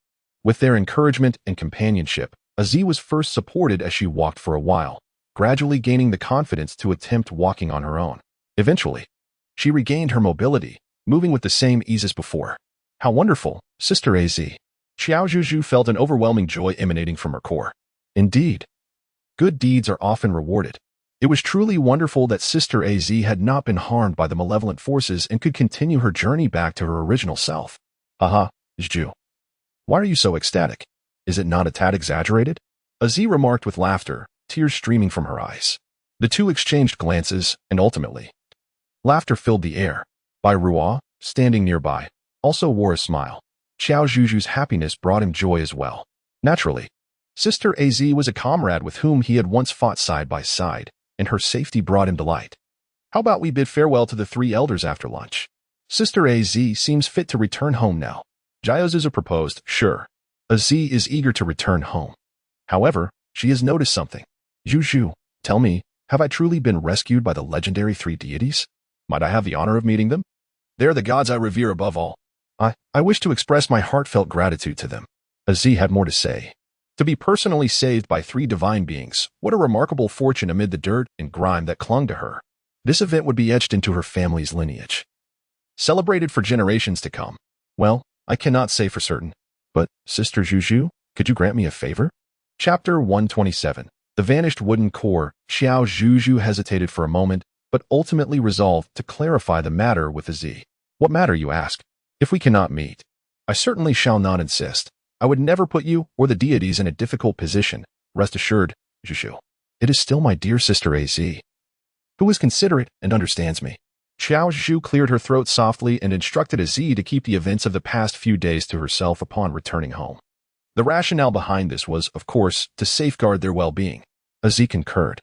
With their encouragement and companionship, Azi was first supported as she walked for a while, gradually gaining the confidence to attempt walking on her own. Eventually, she regained her mobility, moving with the same ease as before. How wonderful, Sister Az. Qiao Zhuzhu felt an overwhelming joy emanating from her core. Indeed, good deeds are often rewarded. It was truly wonderful that Sister Az had not been harmed by the malevolent forces and could continue her journey back to her original self. Haha, Zhu. Why are you so ecstatic? Is it not a tad exaggerated? Az remarked with laughter, tears streaming from her eyes. The two exchanged glances, and ultimately, laughter filled the air. Bai Ruo, standing nearby, also wore a smile. Qiao Zhuzhu's happiness brought him joy as well. Naturally, Sister Az was a comrade with whom he had once fought side by side, and her safety brought him delight. How about we bid farewell to the three elders after lunch? Sister Az seems fit to return home now. Qiao Zhuzhu proposed, sure. Az is eager to return home. However, she has noticed something. Zhuzhu, tell me, have I truly been rescued by the legendary three deities? Might I have the honor of meeting them? They are the gods I revere above all. I wish to express my heartfelt gratitude to them. Az had more to say. To be personally saved by three divine beings, what a remarkable fortune amid the dirt and grime that clung to her. This event would be etched into her family's lineage, celebrated for generations to come. Well, I cannot say for certain, but, Sister Zhuzhu, could you grant me a favor? Chapter 127. The Vanished Wooden Core. Qiao Zhuzhu hesitated for a moment, but ultimately resolved to clarify the matter with Az. What matter, you ask? If we cannot meet, I certainly shall not insist. I would never put you or the deities in a difficult position. Rest assured, Zhuzhu. It is still my dear Sister Az, who is considerate and understands me. Qiao Zhuzhu cleared her throat softly and instructed Az to keep the events of the past few days to herself upon returning home. The rationale behind this was, of course, to safeguard their well-being. Az concurred,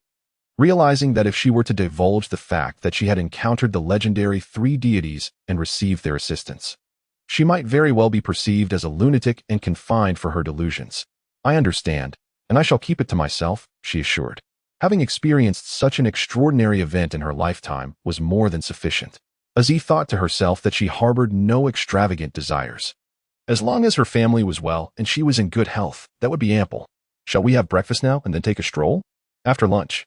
realizing that if she were to divulge the fact that she had encountered the legendary three deities and received their assistance, she might very well be perceived as a lunatic and confined for her delusions. I understand, and I shall keep it to myself, she assured. Having experienced such an extraordinary event in her lifetime was more than sufficient. Az thought to herself that she harbored no extravagant desires. As long as her family was well and she was in good health, that would be ample. Shall we have breakfast now and then take a stroll? After lunch,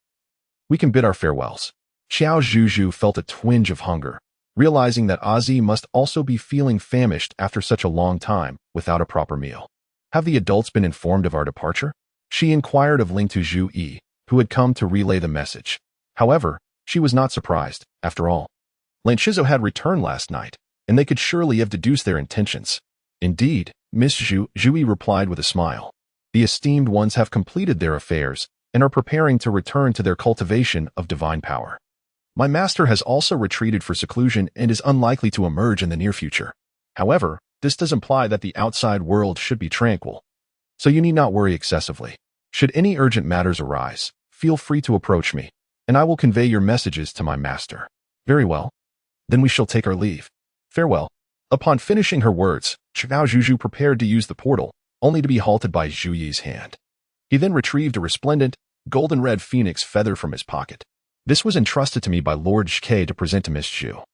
we can bid our farewells. Qiao Zhuzhu felt a twinge of hunger, realizing that Az must also be feeling famished after such a long time without a proper meal. Have the adults been informed of our departure? She inquired of Ling Tuzhu Yi, who had come to relay the message. However, she was not surprised. After all, Lan Shizo had returned last night, and they could surely have deduced their intentions. Indeed, Miss Zhui replied with a smile. The esteemed ones have completed their affairs and are preparing to return to their cultivation of divine power. My master has also retreated for seclusion and is unlikely to emerge in the near future. However, this does imply that the outside world should be tranquil, so you need not worry excessively. Should any urgent matters arise, feel free to approach me, and I will convey your messages to my master. Very well. Then we shall take our leave. Farewell. Upon finishing her words, Qiao Zhuzhu prepared to use the portal, only to be halted by Zhu Yi's hand. He then retrieved a resplendent, golden-red phoenix feather from his pocket. This was entrusted to me by Lord Zhike to present to Miss Zhu,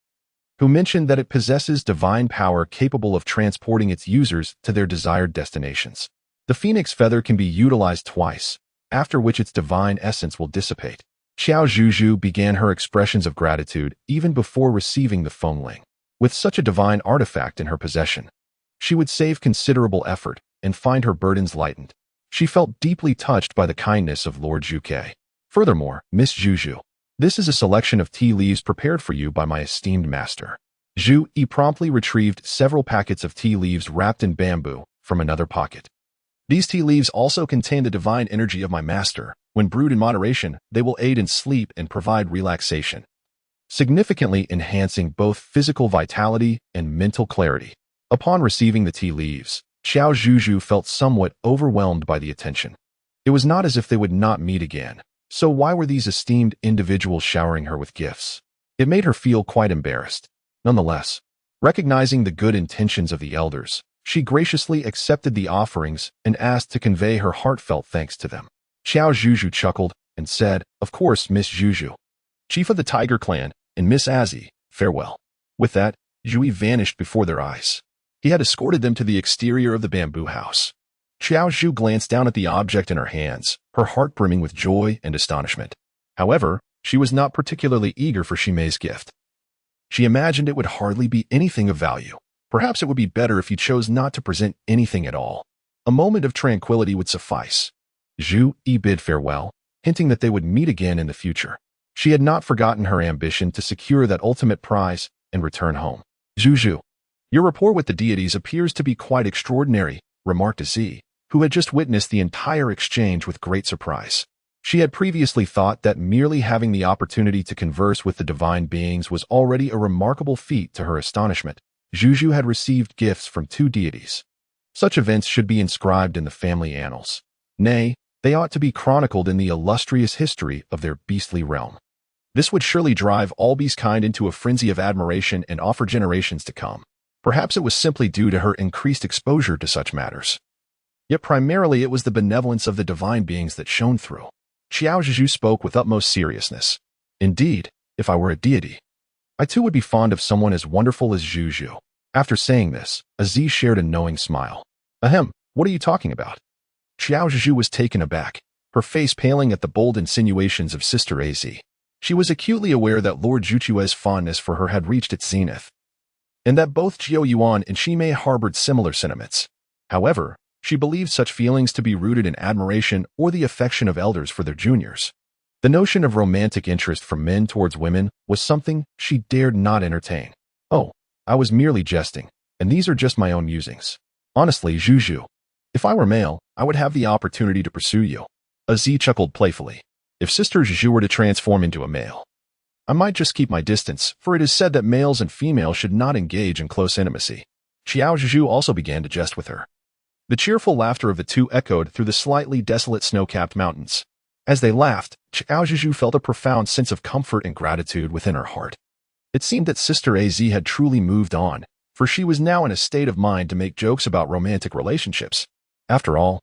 who mentioned that it possesses divine power capable of transporting its users to their desired destinations. The phoenix feather can be utilized twice, after which its divine essence will dissipate. Qiao Zhuzhu began her expressions of gratitude even before receiving the Fengling. With such a divine artifact in her possession, she would save considerable effort and find her burdens lightened. She felt deeply touched by the kindness of Lord Zhuke. Furthermore, Miss Zhuzhu, this is a selection of tea leaves prepared for you by my esteemed master. Zhu Yi promptly retrieved several packets of tea leaves wrapped in bamboo from another pocket. These tea leaves also contain the divine energy of my master. When brewed in moderation, they will aid in sleep and provide relaxation, significantly enhancing both physical vitality and mental clarity. Upon receiving the tea leaves, Qiao Zhuzhu felt somewhat overwhelmed by the attention. It was not as if they would not meet again, so why were these esteemed individuals showering her with gifts? It made her feel quite embarrassed. Nonetheless, recognizing the good intentions of the elders, she graciously accepted the offerings and asked to convey her heartfelt thanks to them. Qiao Zhuzhu chuckled and said, "Of course, Miss Zhuzhu, chief of the Tiger Clan, and Miss Azzy, farewell." With that, Zhui vanished before their eyes. He had escorted them to the exterior of the bamboo house. Qiao Zhu glanced down at the object in her hands, her heart brimming with joy and astonishment. However, she was not particularly eager for Ximei's gift. She imagined it would hardly be anything of value. Perhaps it would be better if he chose not to present anything at all. A moment of tranquility would suffice. Zhu bid farewell, hinting that they would meet again in the future. She had not forgotten her ambition to secure that ultimate prize and return home. "Zhuzhu, your rapport with the deities appears to be quite extraordinary," remarked Z, who had just witnessed the entire exchange with great surprise. She had previously thought that merely having the opportunity to converse with the divine beings was already a remarkable feat. To her astonishment, Zhuzhu had received gifts from 2 deities. Such events should be inscribed in the family annals. Nay, they ought to be chronicled in the illustrious history of their beastly realm. This would surely drive all beastkind into a frenzy of admiration and offer generations to come. Perhaps it was simply due to her increased exposure to such matters. Yet primarily it was the benevolence of the divine beings that shone through. Qiao Zhuzhu spoke with utmost seriousness. "Indeed, if I were a deity, I too would be fond of someone as wonderful as Zhuzhu." After saying this, Aziz shared a knowing smile. "Ahem, what are you talking about?" Qiao Zhuzhu was taken aback, her face paling at the bold insinuations of Sister Az. She was acutely aware that Lord Zhuchue's fondness for her had reached its zenith, and that both Jiao Yuan and Ximei harbored similar sentiments. However, she believed such feelings to be rooted in admiration or the affection of elders for their juniors. The notion of romantic interest from men towards women was something she dared not entertain. "Oh, I was merely jesting, and these are just my own musings. Honestly, Zhuzhu, if I were male, I would have the opportunity to pursue you." Aziz chuckled playfully. "If Sister Zhuzhu were to transform into a male, I might just keep my distance, for it is said that males and females should not engage in close intimacy." Qiao Zhuzhu also began to jest with her. The cheerful laughter of the two echoed through the slightly desolate snow-capped mountains. As they laughed, Qiao Zhuzhu felt a profound sense of comfort and gratitude within her heart. It seemed that Sister Az had truly moved on, for she was now in a state of mind to make jokes about romantic relationships. After all,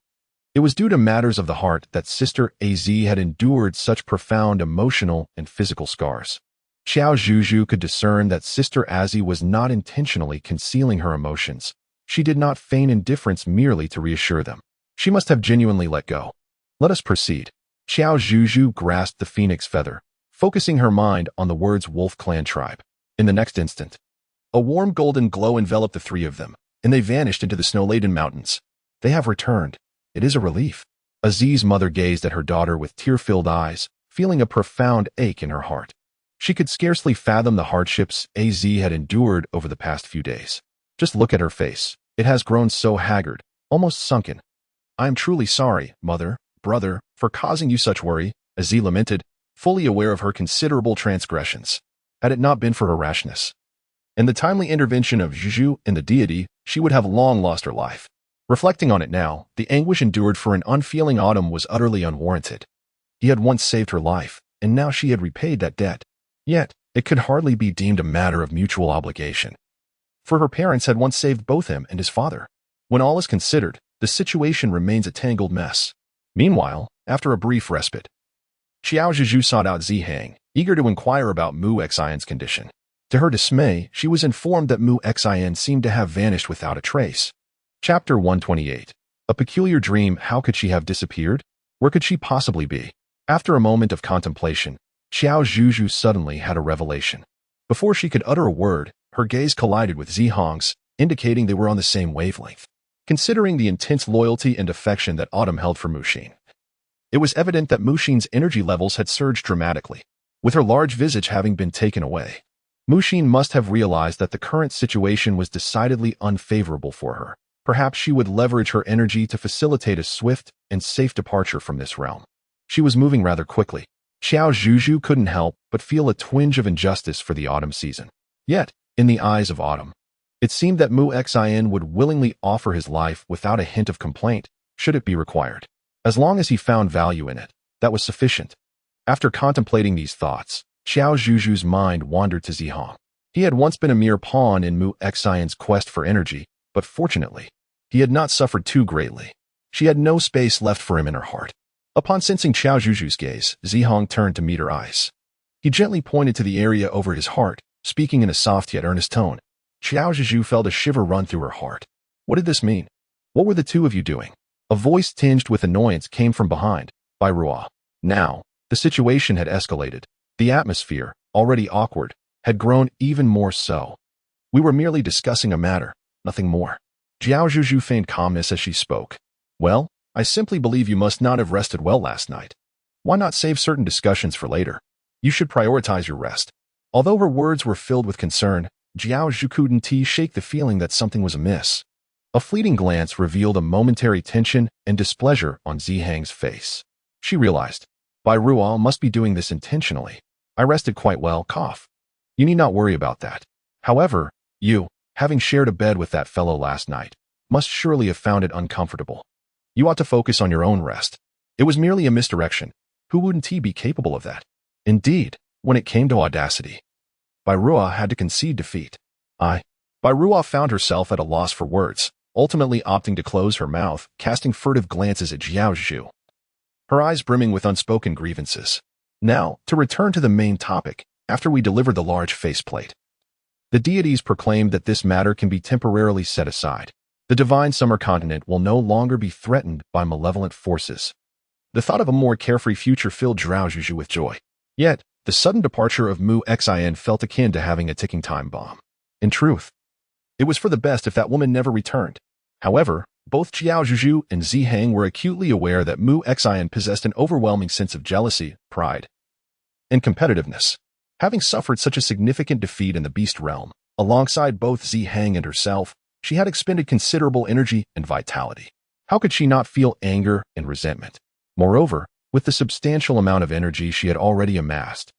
it was due to matters of the heart that Sister Az had endured such profound emotional and physical scars. Qiao Zhuzhu could discern that Sister Az was not intentionally concealing her emotions. She did not feign indifference merely to reassure them. She must have genuinely let go. "Let us proceed." Qiao Zhuzhu grasped the phoenix feather, focusing her mind on the words Wolf Clan Tribe. In the next instant, a warm golden glow enveloped the 3 of them, and they vanished into the snow-laden mountains. "They have returned. It is a relief." Aziz's mother gazed at her daughter with tear-filled eyes, feeling a profound ache in her heart. She could scarcely fathom the hardships Az had endured over the past few days. "Just look at her face. It has grown so haggard, almost sunken." "I am truly sorry, mother, brother, for causing you such worry," Az lamented, fully aware of her considerable transgressions. Had it not been for her rashness and the timely intervention of Zhuzhu and the deity, she would have long lost her life. Reflecting on it now, the anguish endured for an unfeeling autumn was utterly unwarranted. He had once saved her life, and now she had repaid that debt. Yet, it could hardly be deemed a matter of mutual obligation, for her parents had once saved both him and his father. When all is considered, the situation remains a tangled mess. Meanwhile, after a brief respite, Qiao Zhuzhu sought out Zihang, eager to inquire about Mu Xian's condition. To her dismay, she was informed that Mu Xian seemed to have vanished without a trace. Chapter 128. A peculiar dream. How could she have disappeared? Where could she possibly be? After a moment of contemplation, Qiao Zhuzhu suddenly had a revelation. Before she could utter a word, her gaze collided with Zihang's, indicating they were on the same wavelength. Considering the intense loyalty and affection that Autumn held for Muxin, it was evident that Muxin's energy levels had surged dramatically. With her large visage having been taken away, Muxin must have realized that the current situation was decidedly unfavorable for her. Perhaps she would leverage her energy to facilitate a swift and safe departure from this realm. She was moving rather quickly. Qiao Zhuzhu couldn't help but feel a twinge of injustice for the autumn season. Yet, in the eyes of Autumn, it seemed that Mu Xian would willingly offer his life without a hint of complaint, should it be required. As long as he found value in it, that was sufficient. After contemplating these thoughts, Qiao Zhuzhu's mind wandered to Zihang. He had once been a mere pawn in Mu Xian's quest for energy, but fortunately, he had not suffered too greatly. She had no space left for him in her heart. Upon sensing Qiao Zhuzhu's gaze, Zihong turned to meet her eyes. He gently pointed to the area over his heart, speaking in a soft yet earnest tone. Qiao Zhuzhu felt a shiver run through her heart. What did this mean? What were the two of you doing? A voice tinged with annoyance came from behind, by Ruo. Now, the situation had escalated. The atmosphere, already awkward, had grown even more so. We were merely discussing a matter, nothing more. Qiao Zhuzhu feigned calmness as she spoke. Well, I simply believe you must not have rested well last night. Why not save certain discussions for later? You should prioritize your rest. Although her words were filled with concern, Qiao Zhuzhu couldn't shake the feeling that something was amiss. A fleeting glance revealed a momentary tension and displeasure on Zihang's face. She realized, Bai Ruo must be doing this intentionally. I rested quite well, cough. You need not worry about that. However, you, having shared a bed with that fellow last night, must surely have found it uncomfortable. You ought to focus on your own rest. It was merely a misdirection. Who wouldn't he be capable of that? Indeed, when it came to audacity, Bai Ruo had to concede defeat. Bai Ruo found herself at a loss for words, ultimately opting to close her mouth, casting furtive glances at Qiao Zhuzhu, her eyes brimming with unspoken grievances. Now, to return to the main topic, after we delivered the large faceplate. The deities proclaimed that this matter can be temporarily set aside. The divine summer continent will no longer be threatened by malevolent forces. The thought of a more carefree future filled Qiao Zhuzhu with joy. Yet, the sudden departure of Mu Xin felt akin to having a ticking time bomb. In truth, it was for the best if that woman never returned. However, both Qiao Zhuzhu and Zihang were acutely aware that Mu Xin possessed an overwhelming sense of jealousy, pride, and competitiveness. Having suffered such a significant defeat in the beast realm, alongside both Zihang and herself, she had expended considerable energy and vitality. How could she not feel anger and resentment? Moreover, with the substantial amount of energy she had already amassed,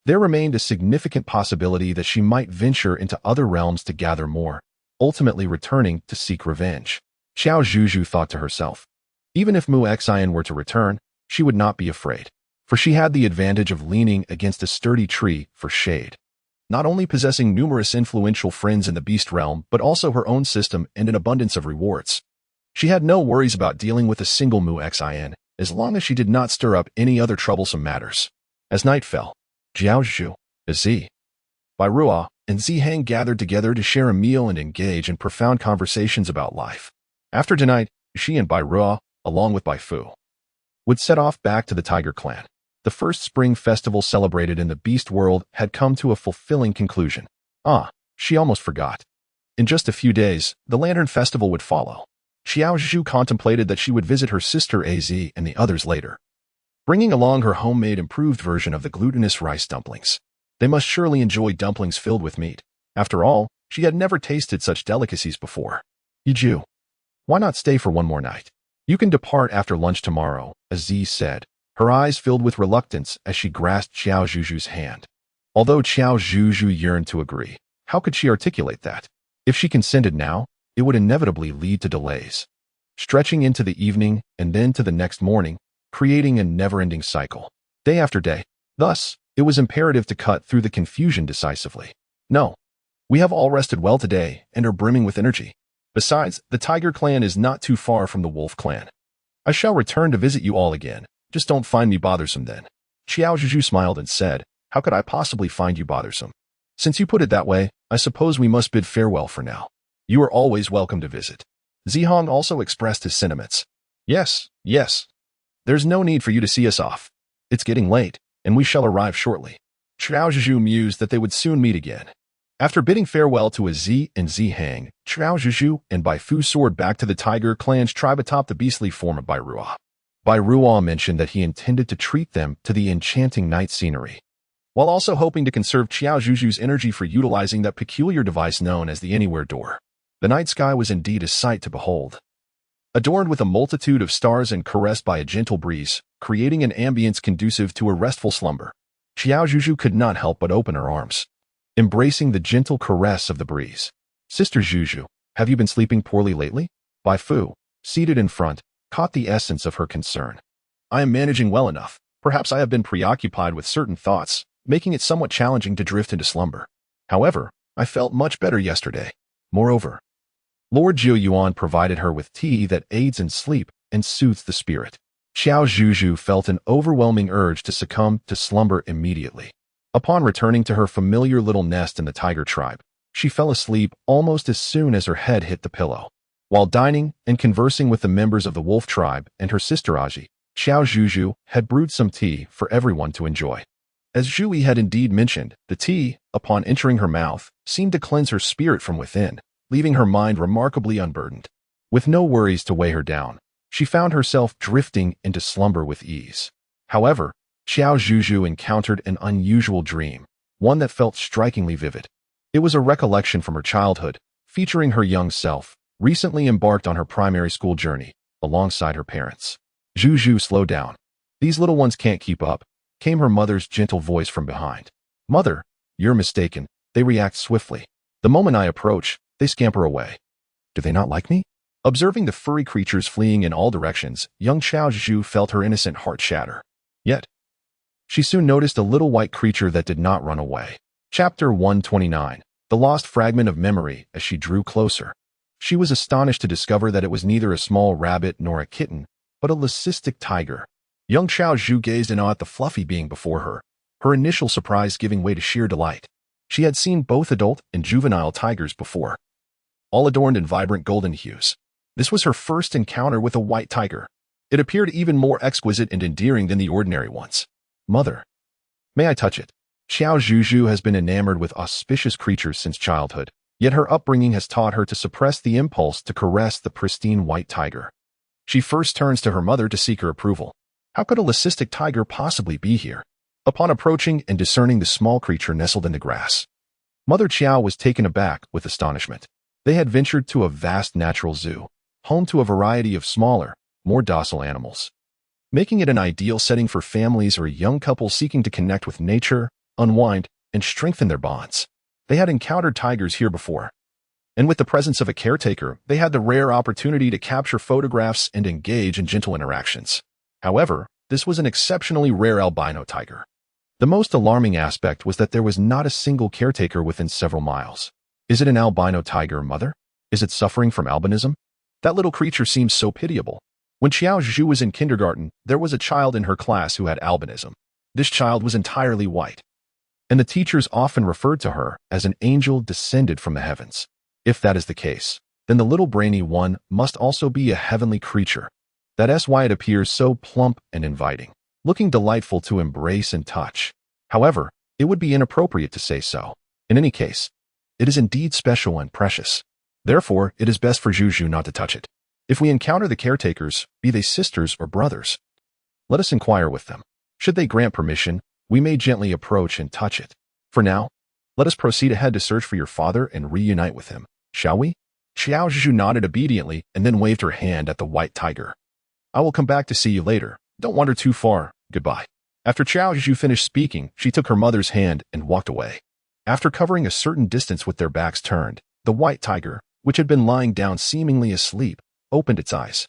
there remained a significant possibility that she might venture into other realms to gather more, ultimately returning to seek revenge. Qiao Zhuzhu thought to herself. Even if Mu Xin were to return, she would not be afraid, for she had the advantage of leaning against a sturdy tree for shade. Not only possessing numerous influential friends in the beast realm, but also her own system and an abundance of rewards. She had no worries about dealing with a single Mu Xin, as long as she did not stir up any other troublesome matters. As night fell, Qiao Zhuzhu, Bai Ruo, and Zihang gathered together to share a meal and engage in profound conversations about life. After tonight, she and Bai Ruo, along with Bai Fu, would set off back to the Tiger Clan. The first spring festival celebrated in the beast world had come to a fulfilling conclusion. She almost forgot. In just a few days, the Lantern Festival would follow. Qiao Zhuzhu contemplated that she would visit her sister Az and the others later, bringing along her homemade improved version of the glutinous rice dumplings. They must surely enjoy dumplings filled with meat. After all, she had never tasted such delicacies before. Yiju, why not stay for one more night? You can depart after lunch tomorrow, Aziz said, her eyes filled with reluctance as she grasped Qiao Zhuzhu's hand. Although Qiao Zhuzhu yearned to agree, how could she articulate that? If she consented now, it would inevitably lead to delays, stretching into the evening and then to the next morning, creating a never-ending cycle, day after day. Thus, it was imperative to cut through the confusion decisively. No, we have all rested well today and are brimming with energy. Besides, the Tiger Clan is not too far from the Wolf Clan. I shall return to visit you all again. Just don't find me bothersome then. Qiao Zhuzhu smiled and said, how could I possibly find you bothersome? Since you put it that way, I suppose we must bid farewell for now. You are always welcome to visit. Zihong also expressed his sentiments. Yes. There's no need for you to see us off. It's getting late, and we shall arrive shortly. Qiao Zhuzhu mused that they would soon meet again. After bidding farewell to Aziz and Zihang, Qiao Zhuzhu and Bai Fu soared back to the Tiger Clan's tribe atop the beastly form of Bai Ruo. Bai Ruo mentioned that he intended to treat them to the enchanting night scenery, while also hoping to conserve Qiao Zhuzhu's energy for utilizing that peculiar device known as the Anywhere Door. The night sky was indeed a sight to behold. Adorned with a multitude of stars and caressed by a gentle breeze, creating an ambience conducive to a restful slumber, Qiao Zhuzhu could not help but open her arms, embracing the gentle caress of the breeze. Sister Zhuzhu, have you been sleeping poorly lately? Bai Fu, seated in front, caught the essence of her concern. I am managing well enough. Perhaps I have been preoccupied with certain thoughts, making it somewhat challenging to drift into slumber. However, I felt much better yesterday. Moreover, Lord Jiu Yuan provided her with tea that aids in sleep and soothes the spirit. Qiao Zhuzhu felt an overwhelming urge to succumb to slumber immediately. Upon returning to her familiar little nest in the tiger tribe, she fell asleep almost as soon as her head hit the pillow. While dining and conversing with the members of the wolf tribe and her sister Aji, Qiao Zhuzhu had brewed some tea for everyone to enjoy. As Zhui had indeed mentioned, the tea, upon entering her mouth, seemed to cleanse her spirit from within, leaving her mind remarkably unburdened. With no worries to weigh her down, she found herself drifting into slumber with ease. However, Qiao Zhuzhu encountered an unusual dream, one that felt strikingly vivid. It was a recollection from her childhood, featuring her young self, recently embarked on her primary school journey, alongside her parents. Zhuzhu, slow down. These little ones can't keep up, came her mother's gentle voice from behind. Mother, you're mistaken, they react swiftly. The moment I approach, they scamper away. Do they not like me? Observing the furry creatures fleeing in all directions, young Qiao Zhuzhu felt her innocent heart shatter. Yet, she soon noticed a little white creature that did not run away. Chapter 129. The Lost Fragment of Memory. As she drew closer, she was astonished to discover that it was neither a small rabbit nor a kitten, but a leucistic tiger. Young Qiao Zhuzhu gazed in awe at the fluffy being before her, her initial surprise giving way to sheer delight. She had seen both adult and juvenile tigers before, all adorned in vibrant golden hues. This was her first encounter with a white tiger. It appeared even more exquisite and endearing than the ordinary ones. Mother, may I touch it? Qiao Zhuzhu has been enamored with auspicious creatures since childhood, yet her upbringing has taught her to suppress the impulse to caress the pristine white tiger. She first turns to her mother to seek her approval. How could a leucistic tiger possibly be here? Upon approaching and discerning the small creature nestled in the grass, Mother Qiao was taken aback with astonishment. They had ventured to a vast natural zoo, home to a variety of smaller, more docile animals, making it an ideal setting for families or young couples seeking to connect with nature, unwind, and strengthen their bonds. They had encountered tigers here before, and with the presence of a caretaker, they had the rare opportunity to capture photographs and engage in gentle interactions. However, this was an exceptionally rare albino tiger. The most alarming aspect was that there was not a single caretaker within several miles. Is it an albino tiger, Mother? Is it suffering from albinism? That little creature seems so pitiable. When Qiao Zhuzhu was in kindergarten, there was a child in her class who had albinism. This child was entirely white, and the teachers often referred to her as an angel descended from the heavens. If that is the case, then the little brainy one must also be a heavenly creature. That's why it appears so plump and inviting, looking delightful to embrace and touch. However, it would be inappropriate to say so. In any case, it is indeed special and precious. Therefore, it is best for Zhuzhu not to touch it. If we encounter the caretakers, be they sisters or brothers, let us inquire with them. Should they grant permission, we may gently approach and touch it. For now, let us proceed ahead to search for your father and reunite with him, shall we? Qiao Zhuzhu nodded obediently and then waved her hand at the white tiger. I will come back to see you later. Don't wander too far. Goodbye. After Qiao Zhuzhu finished speaking, she took her mother's hand and walked away. After covering a certain distance with their backs turned, the white tiger, which had been lying down seemingly asleep, opened its eyes.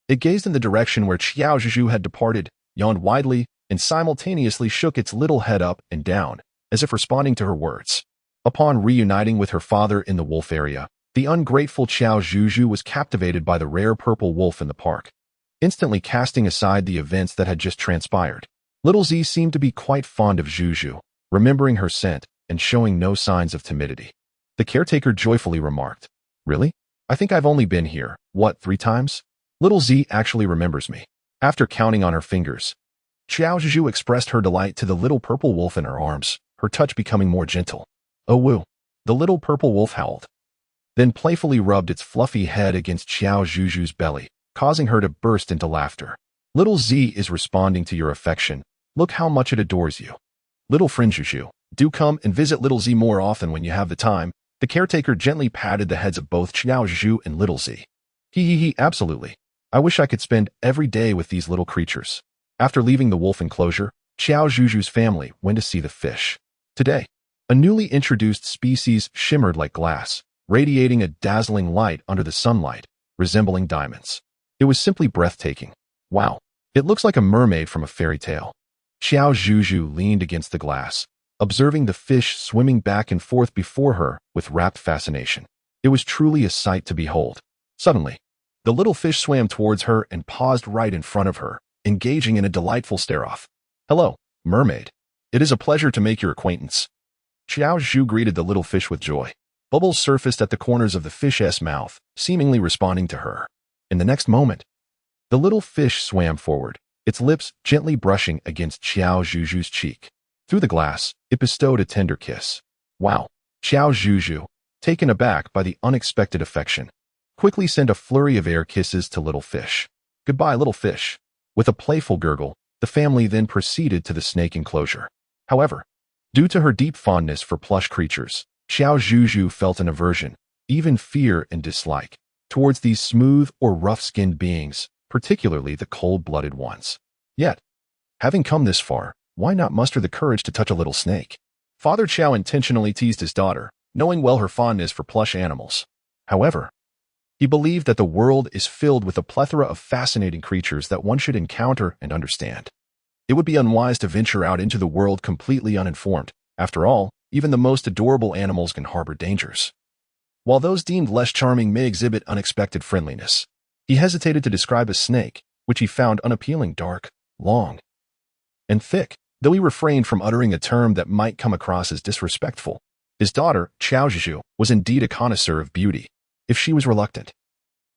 It gazed in the direction where Qiao Zhuzhu had departed, yawned widely, and simultaneously shook its little head up and down, as if responding to her words. Upon reuniting with her father in the wolf area, the ungrateful Qiao Zhuzhu was captivated by the rare purple wolf in the park, instantly casting aside the events that had just transpired. Little Z seemed to be quite fond of Zhuzhu, remembering her scent and showing no signs of timidity. The caretaker joyfully remarked, "Really? I think I've only been here, 3 times? Little Z actually remembers me." After counting on her fingers, Qiao Zhuzhu expressed her delight to the little purple wolf in her arms, her touch becoming more gentle. "Oh woo!" The little purple wolf howled, then playfully rubbed its fluffy head against Qiao Zhuzhu's belly, causing her to burst into laughter. "Little Z is responding to your affection. Look how much it adores you. Little friend Zhuzhu, do come and visit Little Z more often when you have the time." The caretaker gently patted the heads of both Qiao Zhuzhu and Little Z. Absolutely. I wish I could spend every day with these little creatures." After leaving the wolf enclosure, Qiao Zhuzhu's family went to see the fish. Today, a newly introduced species shimmered like glass, radiating a dazzling light under the sunlight, resembling diamonds. It was simply breathtaking. Wow, it looks like a mermaid from a fairy tale. Qiao Zhuzhu leaned against the glass, observing the fish swimming back and forth before her with rapt fascination. It was truly a sight to behold. Suddenly, the little fish swam towards her and paused right in front of her, engaging in a delightful stare-off. "Hello, mermaid. It is a pleasure to make your acquaintance." Qiao Zhuzhu greeted the little fish with joy. Bubbles surfaced at the corners of the fish's mouth, seemingly responding to her. In the next moment, the little fish swam forward, its lips gently brushing against Qiao Zhuzhu's cheek. Through the glass, it bestowed a tender kiss. "Wow." Qiao Zhuzhu, taken aback by the unexpected affection, quickly sent a flurry of air kisses to little fish. "Goodbye, little fish." With a playful gurgle, the family then proceeded to the snake enclosure. However, due to her deep fondness for plush creatures, Qiao Zhuzhu felt an aversion, even fear and dislike, towards these smooth or rough-skinned beings, particularly the cold-blooded ones. Yet, having come this far, why not muster the courage to touch a little snake? Father Qiao intentionally teased his daughter, knowing well her fondness for plush animals. However, he believed that the world is filled with a plethora of fascinating creatures that one should encounter and understand. It would be unwise to venture out into the world completely uninformed. After all, even the most adorable animals can harbor dangers. While those deemed less charming may exhibit unexpected friendliness, he hesitated to describe a snake, which he found unappealing, dark, long, and thick, though he refrained from uttering a term that might come across as disrespectful. His daughter, Qiao Zhuzhu, was indeed a connoisseur of beauty. If she was reluctant,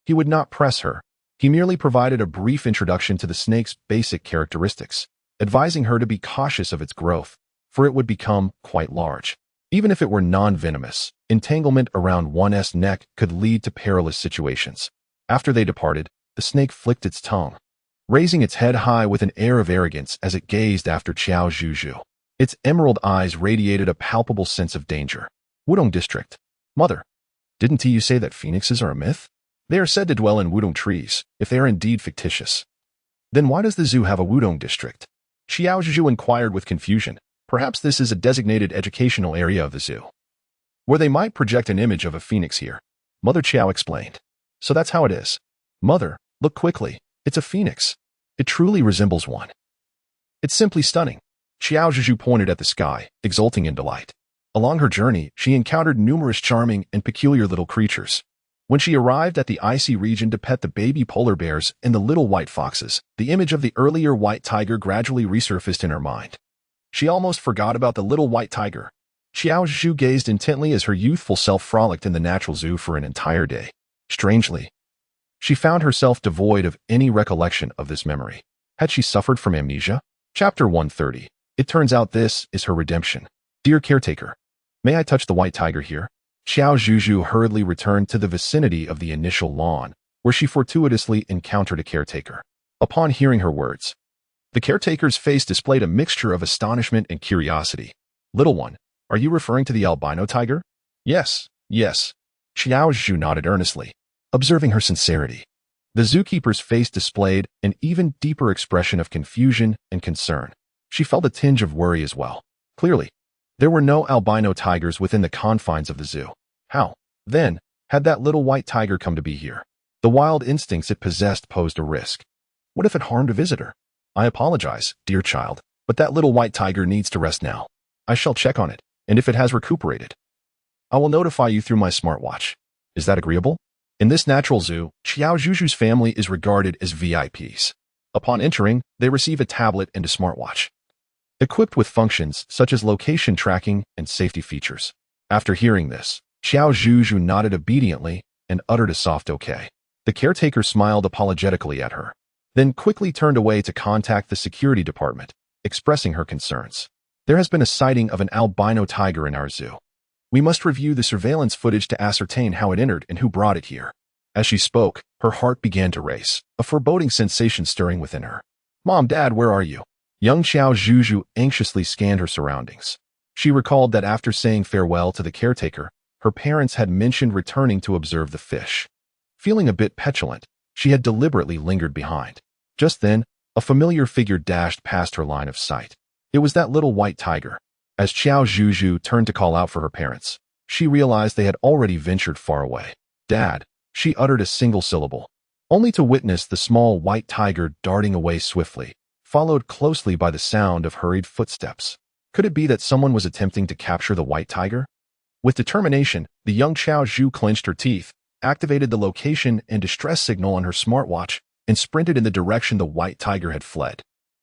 he would not press her. He merely provided a brief introduction to the snake's basic characteristics, advising her to be cautious of its growth, for it would become quite large. Even if it were non-venomous, entanglement around one's neck could lead to perilous situations. After they departed, the snake flicked its tongue, raising its head high with an air of arrogance as it gazed after Qiao Zhuzhu. Its emerald eyes radiated a palpable sense of danger. Wudong District. "Mother, didn't you say that phoenixes are a myth? They are said to dwell in Wudong trees, if they are indeed fictitious. Then why does the zoo have a Wudong District?" Qiao Zhuzhu inquired with confusion. Perhaps this is a designated educational area of the zoo, where they might project an image of a phoenix here. Mother Qiao explained. "So that's how it is. Mother, look quickly. It's a phoenix. It truly resembles one. It's simply stunning." Qiao Zhuzhu pointed at the sky, exulting in delight. Along her journey, she encountered numerous charming and peculiar little creatures. When she arrived at the icy region to pet the baby polar bears and the little white foxes, the image of the earlier white tiger gradually resurfaced in her mind. She almost forgot about the little white tiger. Qiao Zhuzhu gazed intently as her youthful self frolicked in the natural zoo for an entire day. Strangely, she found herself devoid of any recollection of this memory. Had she suffered from amnesia? Chapter 130. It turns out this is her redemption. "Dear caretaker, may I touch the white tiger here?" Qiao Zhuzhu hurriedly returned to the vicinity of the initial lawn, where she fortuitously encountered a caretaker. Upon hearing her words, the caretaker's face displayed a mixture of astonishment and curiosity. "Little one, are you referring to the albino tiger?" Yes. Qiao Zhuzhu nodded earnestly, observing her sincerity. The zookeeper's face displayed an even deeper expression of confusion and concern. She felt a tinge of worry as well. Clearly, there were no albino tigers within the confines of the zoo. How, then, had that little white tiger come to be here? The wild instincts it possessed posed a risk. What if it harmed a visitor? "I apologize, dear child, but that little white tiger needs to rest now. I shall check on it, and if it has recuperated, I will notify you through my smartwatch. Is that agreeable?" In this natural zoo, Qiao Zhuzhu's family is regarded as VIPs. Upon entering, they receive a tablet and a smartwatch, equipped with functions such as location tracking and safety features. After hearing this, Qiao Zhuzhu nodded obediently and uttered a soft okay. The caretaker smiled apologetically at her, then quickly turned away to contact the security department, expressing her concerns. "There has been a sighting of an albino tiger in our zoo. We must review the surveillance footage to ascertain how it entered and who brought it here." As she spoke, her heart began to race, a foreboding sensation stirring within her. "Mom, Dad, where are you?" Young Qiao Zhuzhu anxiously scanned her surroundings. She recalled that after saying farewell to the caretaker, her parents had mentioned returning to observe the fish. Feeling a bit petulant, she had deliberately lingered behind. Just then, a familiar figure dashed past her line of sight. It was that little white tiger. As Qiao Zhuzhu turned to call out for her parents, she realized they had already ventured far away. "Dad," she uttered a single syllable, only to witness the small white tiger darting away swiftly, followed closely by the sound of hurried footsteps. Could it be that someone was attempting to capture the white tiger? With determination, the young Qiao Zhuzhu clenched her teeth, activated the location and distress signal on her smartwatch, and sprinted in the direction the white tiger had fled.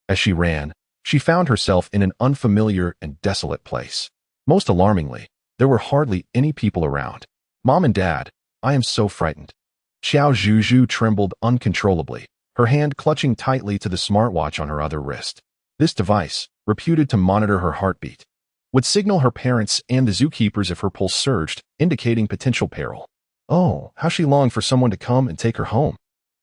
As she ran, she found herself in an unfamiliar and desolate place. Most alarmingly, there were hardly any people around. "Mom and Dad, I am so frightened." Qiao Zhuzhu trembled uncontrollably, her hand clutching tightly to the smartwatch on her other wrist. This device, reputed to monitor her heartbeat, would signal her parents and the zookeepers if her pulse surged, indicating potential peril. Oh, how she longed for someone to come and take her home.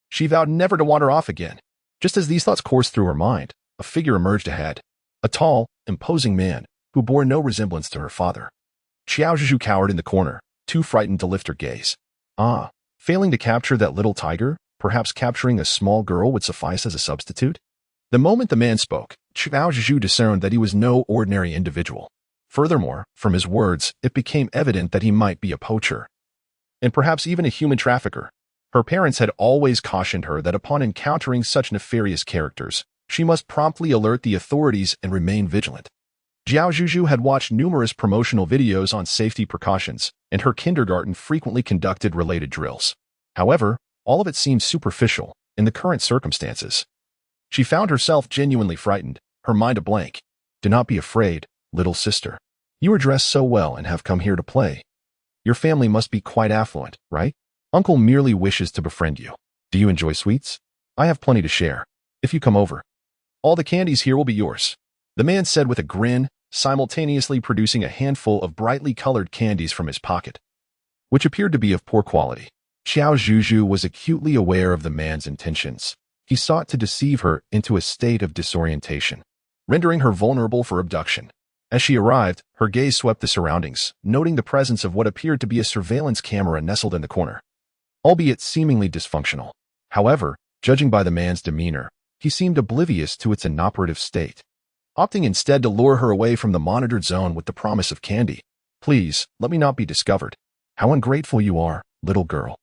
She vowed never to wander off again. Just as these thoughts coursed through her mind, a figure emerged ahead. A tall, imposing man who bore no resemblance to her father. Qiao Zhuzhu cowered in the corner, too frightened to lift her gaze. Failing to capture that little tiger, perhaps capturing a small girl would suffice as a substitute? The moment the man spoke, Qiao Zhuzhu discerned that he was no ordinary individual. Furthermore, from his words, it became evident that he might be a poacher, and perhaps even a human trafficker. Her parents had always cautioned her that upon encountering such nefarious characters, she must promptly alert the authorities and remain vigilant. Qiao Zhuzhu had watched numerous promotional videos on safety precautions, and her kindergarten frequently conducted related drills. However, all of it seemed superficial in the current circumstances. She found herself genuinely frightened, her mind a blank. "Do not be afraid, little sister. You are dressed so well and have come here to play. Your family must be quite affluent, right? Uncle merely wishes to befriend you. Do you enjoy sweets? I have plenty to share. If you come over, all the candies here will be yours," the man said with a grin, simultaneously producing a handful of brightly colored candies from his pocket, which appeared to be of poor quality. Qiao Zhuzhu was acutely aware of the man's intentions. He sought to deceive her into a state of disorientation, rendering her vulnerable for abduction. As she arrived, her gaze swept the surroundings, noting the presence of what appeared to be a surveillance camera nestled in the corner, albeit seemingly dysfunctional. However, judging by the man's demeanor, he seemed oblivious to its inoperative state, opting instead to lure her away from the monitored zone with the promise of candy. "Please, let me not be discovered. How ungrateful you are, little girl."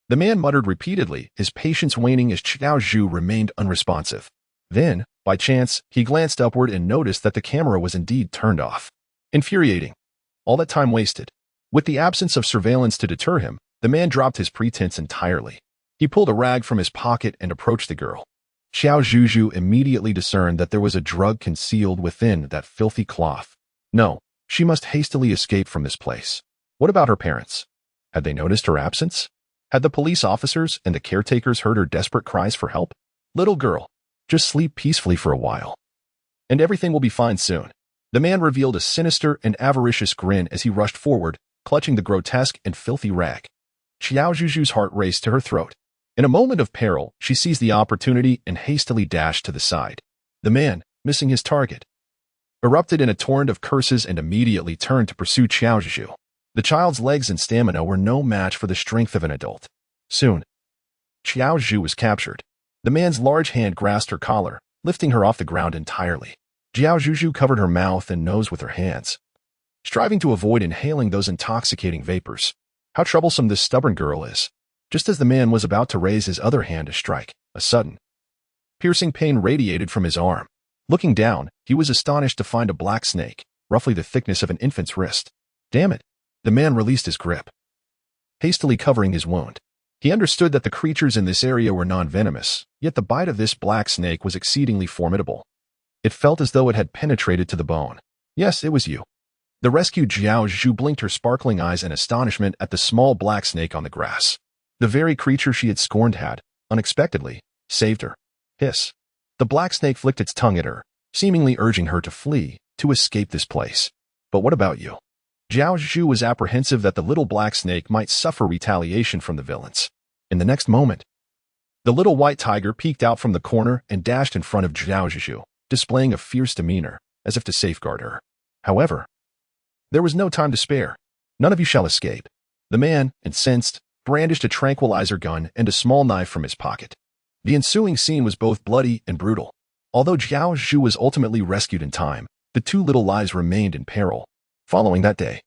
The man muttered repeatedly, his patience waning as Qiao Zhuzhu remained unresponsive. Then, by chance, he glanced upward and noticed that the camera was indeed turned off. Infuriating. All that time wasted. With the absence of surveillance to deter him, the man dropped his pretense entirely. He pulled a rag from his pocket and approached the girl. Qiao Zhuzhu immediately discerned that there was a drug concealed within that filthy cloth. No, she must hastily escape from this place. What about her parents? Had they noticed her absence? Had the police officers and the caretakers heard her desperate cries for help? "Little girl, just sleep peacefully for a while, and everything will be fine soon." The man revealed a sinister and avaricious grin as he rushed forward, clutching the grotesque and filthy rag. Qiao Zhuzhu's heart raced to her throat. In a moment of peril, she seized the opportunity and hastily dashed to the side. The man, missing his target, erupted in a torrent of curses and immediately turned to pursue Qiao Zhuzhu. The child's legs and stamina were no match for the strength of an adult. Soon, Qiao Zhuzhu was captured. The man's large hand grasped her collar, lifting her off the ground entirely. Qiao Zhuzhu covered her mouth and nose with her hands, striving to avoid inhaling those intoxicating vapors. How troublesome this stubborn girl is. Just as the man was about to raise his other hand to strike, a sudden, piercing pain radiated from his arm. Looking down, he was astonished to find a black snake, roughly the thickness of an infant's wrist. Damn it! The man released his grip, hastily covering his wound. He understood that the creatures in this area were non-venomous, yet the bite of this black snake was exceedingly formidable. It felt as though it had penetrated to the bone. "Yes, it was you." The rescued Qiao Zhuzhu blinked her sparkling eyes in astonishment at the small black snake on the grass. The very creature she had scorned had, unexpectedly, saved her. Hiss. The black snake flicked its tongue at her, seemingly urging her to flee, to escape this place. "But what about you?" Qiao Zhuzhu was apprehensive that the little black snake might suffer retaliation from the villains. In the next moment, the little white tiger peeked out from the corner and dashed in front of Qiao Zhuzhu, displaying a fierce demeanor, as if to safeguard her. However, there was no time to spare. "None of you shall escape." The man, incensed, brandished a tranquilizer gun and a small knife from his pocket. The ensuing scene was both bloody and brutal. Although Qiao Zhuzhu was ultimately rescued in time, the two little lives remained in peril. Following that day,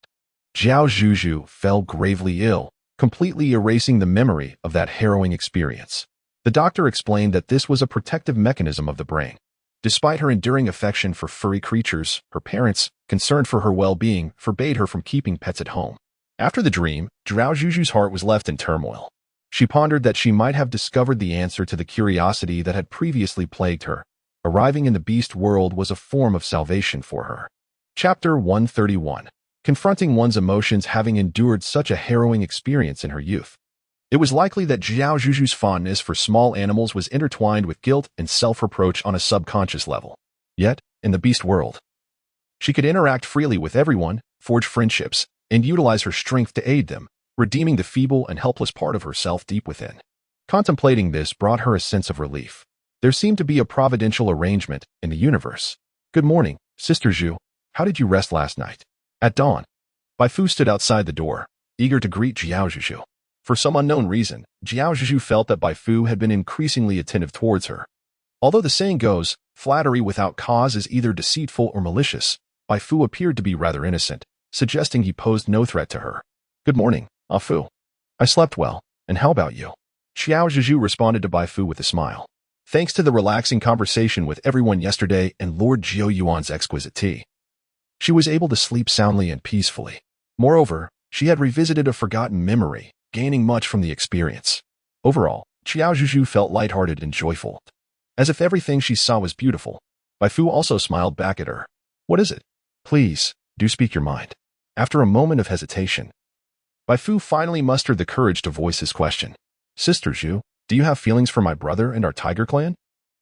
Qiao Zhuzhu fell gravely ill, completely erasing the memory of that harrowing experience. The doctor explained that this was a protective mechanism of the brain. Despite her enduring affection for furry creatures, her parents, concerned for her well-being, forbade her from keeping pets at home. After the dream, Qiao Zhuzhu's heart was left in turmoil. She pondered that she might have discovered the answer to the curiosity that had previously plagued her. Arriving in the beast world was a form of salvation for her. Chapter 131. Confronting one's emotions, having endured such a harrowing experience in her youth. It was likely that Qiao Zhuzhu's fondness for small animals was intertwined with guilt and self-reproach on a subconscious level. Yet, in the beast world, she could interact freely with everyone, forge friendships, and utilize her strength to aid them, redeeming the feeble and helpless part of herself deep within. Contemplating this brought her a sense of relief. There seemed to be a providential arrangement in the universe. Good morning, Sister Zhu. How did you rest last night? At dawn, Bai Fu stood outside the door, eager to greet Qiao Zhuzhu. For some unknown reason, Qiao Zhuzhu felt that Bai Fu had been increasingly attentive towards her. Although the saying goes, flattery without cause is either deceitful or malicious, Bai Fu appeared to be rather innocent, suggesting he posed no threat to her. Good morning, Ah Fu. I slept well, and how about you? Qiao Zhuzhu responded to Bai Fu with a smile. Thanks to the relaxing conversation with everyone yesterday and Lord Jiu Yuan's exquisite tea, she was able to sleep soundly and peacefully. Moreover, she had revisited a forgotten memory, gaining much from the experience. Overall, Qiao Zhuzhu felt lighthearted and joyful. As if everything she saw was beautiful, Bai Fu also smiled back at her. What is it? Please, do speak your mind. After a moment of hesitation, Bai Fu finally mustered the courage to voice his question. Sister Zhu, do you have feelings for my brother and our tiger clan?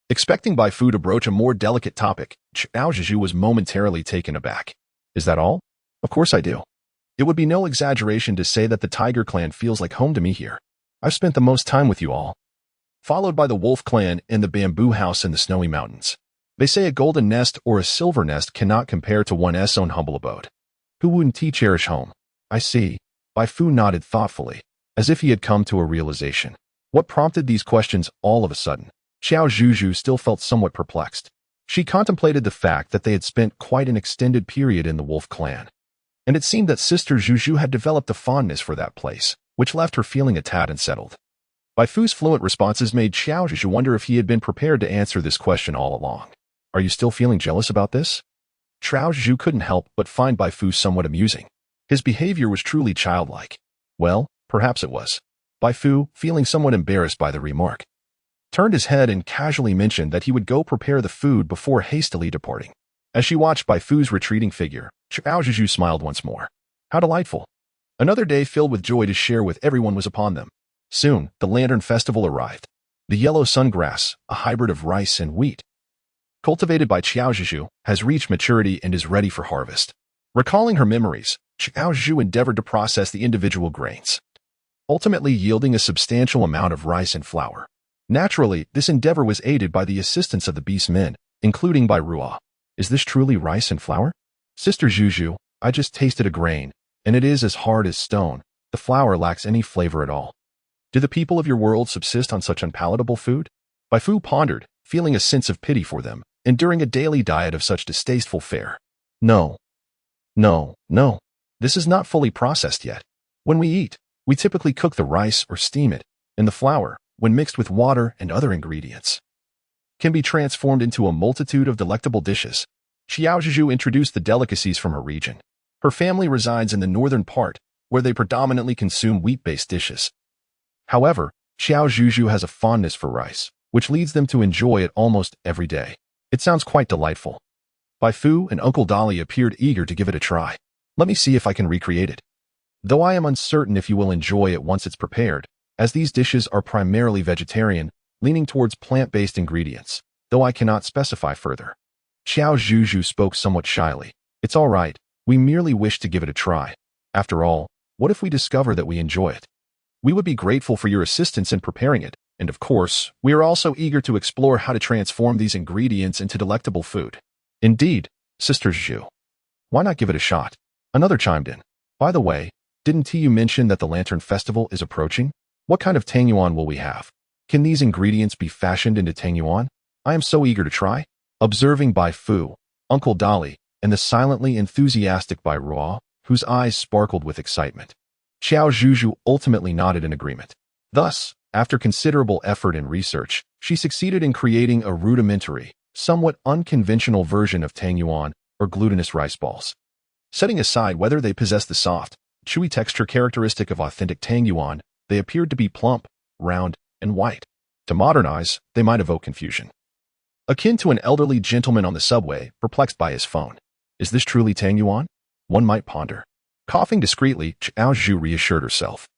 Expecting Bai Fu to broach a more delicate topic, Qiao Zhuzhu was momentarily taken aback. Is that all? Of course I do. It would be no exaggeration to say that the tiger clan feels like home to me here. I've spent the most time with you all. Followed by the wolf clan and the bamboo house in the snowy mountains. They say a golden nest or a silver nest cannot compare to one's own humble abode. Who wouldn't cherish home? I see. Bai Fu nodded thoughtfully, as if he had come to a realization. What prompted these questions all of a sudden? Qiao Zhuzhu still felt somewhat perplexed. She contemplated the fact that they had spent quite an extended period in the wolf clan. And it seemed that Sister Zhuzhu had developed a fondness for that place, which left her feeling a tad unsettled. Bai Fu's fluent responses made Qiao Zhuzhu wonder if he had been prepared to answer this question all along. Are you still feeling jealous about this? Qiao Zhuzhu couldn't help but find Bai Fu somewhat amusing. His behavior was truly childlike. Well, perhaps it was. Bai Fu, feeling somewhat embarrassed by the remark, turned his head and casually mentioned that he would go prepare the food before hastily departing. As she watched Bai Fu's retreating figure, Qiao Zhuzhu smiled once more. How delightful. Another day filled with joy to share with everyone was upon them. Soon, the Lantern Festival arrived. The yellow sungrass, a hybrid of rice and wheat, cultivated by Qiao Zhuzhu, has reached maturity and is ready for harvest. Recalling her memories, Qiao Zhuzhu endeavored to process the individual grains, ultimately yielding a substantial amount of rice and flour. Naturally, this endeavor was aided by the assistance of the beast men, including by Ruo. Is this truly rice and flour? Sister Zhuzhu, I just tasted a grain, and it is as hard as stone. The flour lacks any flavor at all. Do the people of your world subsist on such unpalatable food? Bai Fu pondered, feeling a sense of pity for them, enduring a daily diet of such distasteful fare. No. This is not fully processed yet. When we eat, we typically cook the rice or steam it, and the flour, when mixed with water and other ingredients, can be transformed into a multitude of delectable dishes. Qiao Zhuzhu introduced the delicacies from her region. Her family resides in the northern part, where they predominantly consume wheat-based dishes. However, Qiao Zhuzhu has a fondness for rice, which leads them to enjoy it almost every day. It sounds quite delightful. Bai Fu and Uncle Dolly appeared eager to give it a try. Let me see if I can recreate it. Though I am uncertain if you will enjoy it once it's prepared, as these dishes are primarily vegetarian, leaning towards plant-based ingredients, though I cannot specify further. Qiao Zhuzhu spoke somewhat shyly. It's all right, we merely wish to give it a try. After all, what if we discover that we enjoy it? We would be grateful for your assistance in preparing it, and of course, we are also eager to explore how to transform these ingredients into delectable food. Indeed, Sister Zhu. Why not give it a shot? Another chimed in. By the way, didn't you mention that the Lantern Festival is approaching? What kind of tangyuan will we have? Can these ingredients be fashioned into tangyuan? I am so eager to try. Observing Bai Fu, Uncle Dolly, and the silently enthusiastic Bai Ruo, whose eyes sparkled with excitement, Qiao Zhuzhu ultimately nodded in agreement. Thus, after considerable effort and research, she succeeded in creating a rudimentary, somewhat unconventional version of tangyuan or glutinous rice balls. Setting aside whether they possess the soft, chewy texture characteristic of authentic tangyuan, they appeared to be plump, round, and white. To modern eyes, they might evoke confusion. Akin to an elderly gentleman on the subway, perplexed by his phone. Is this truly Tang Yuan? One might ponder. Coughing discreetly, Qiao Zhuzhu reassured herself.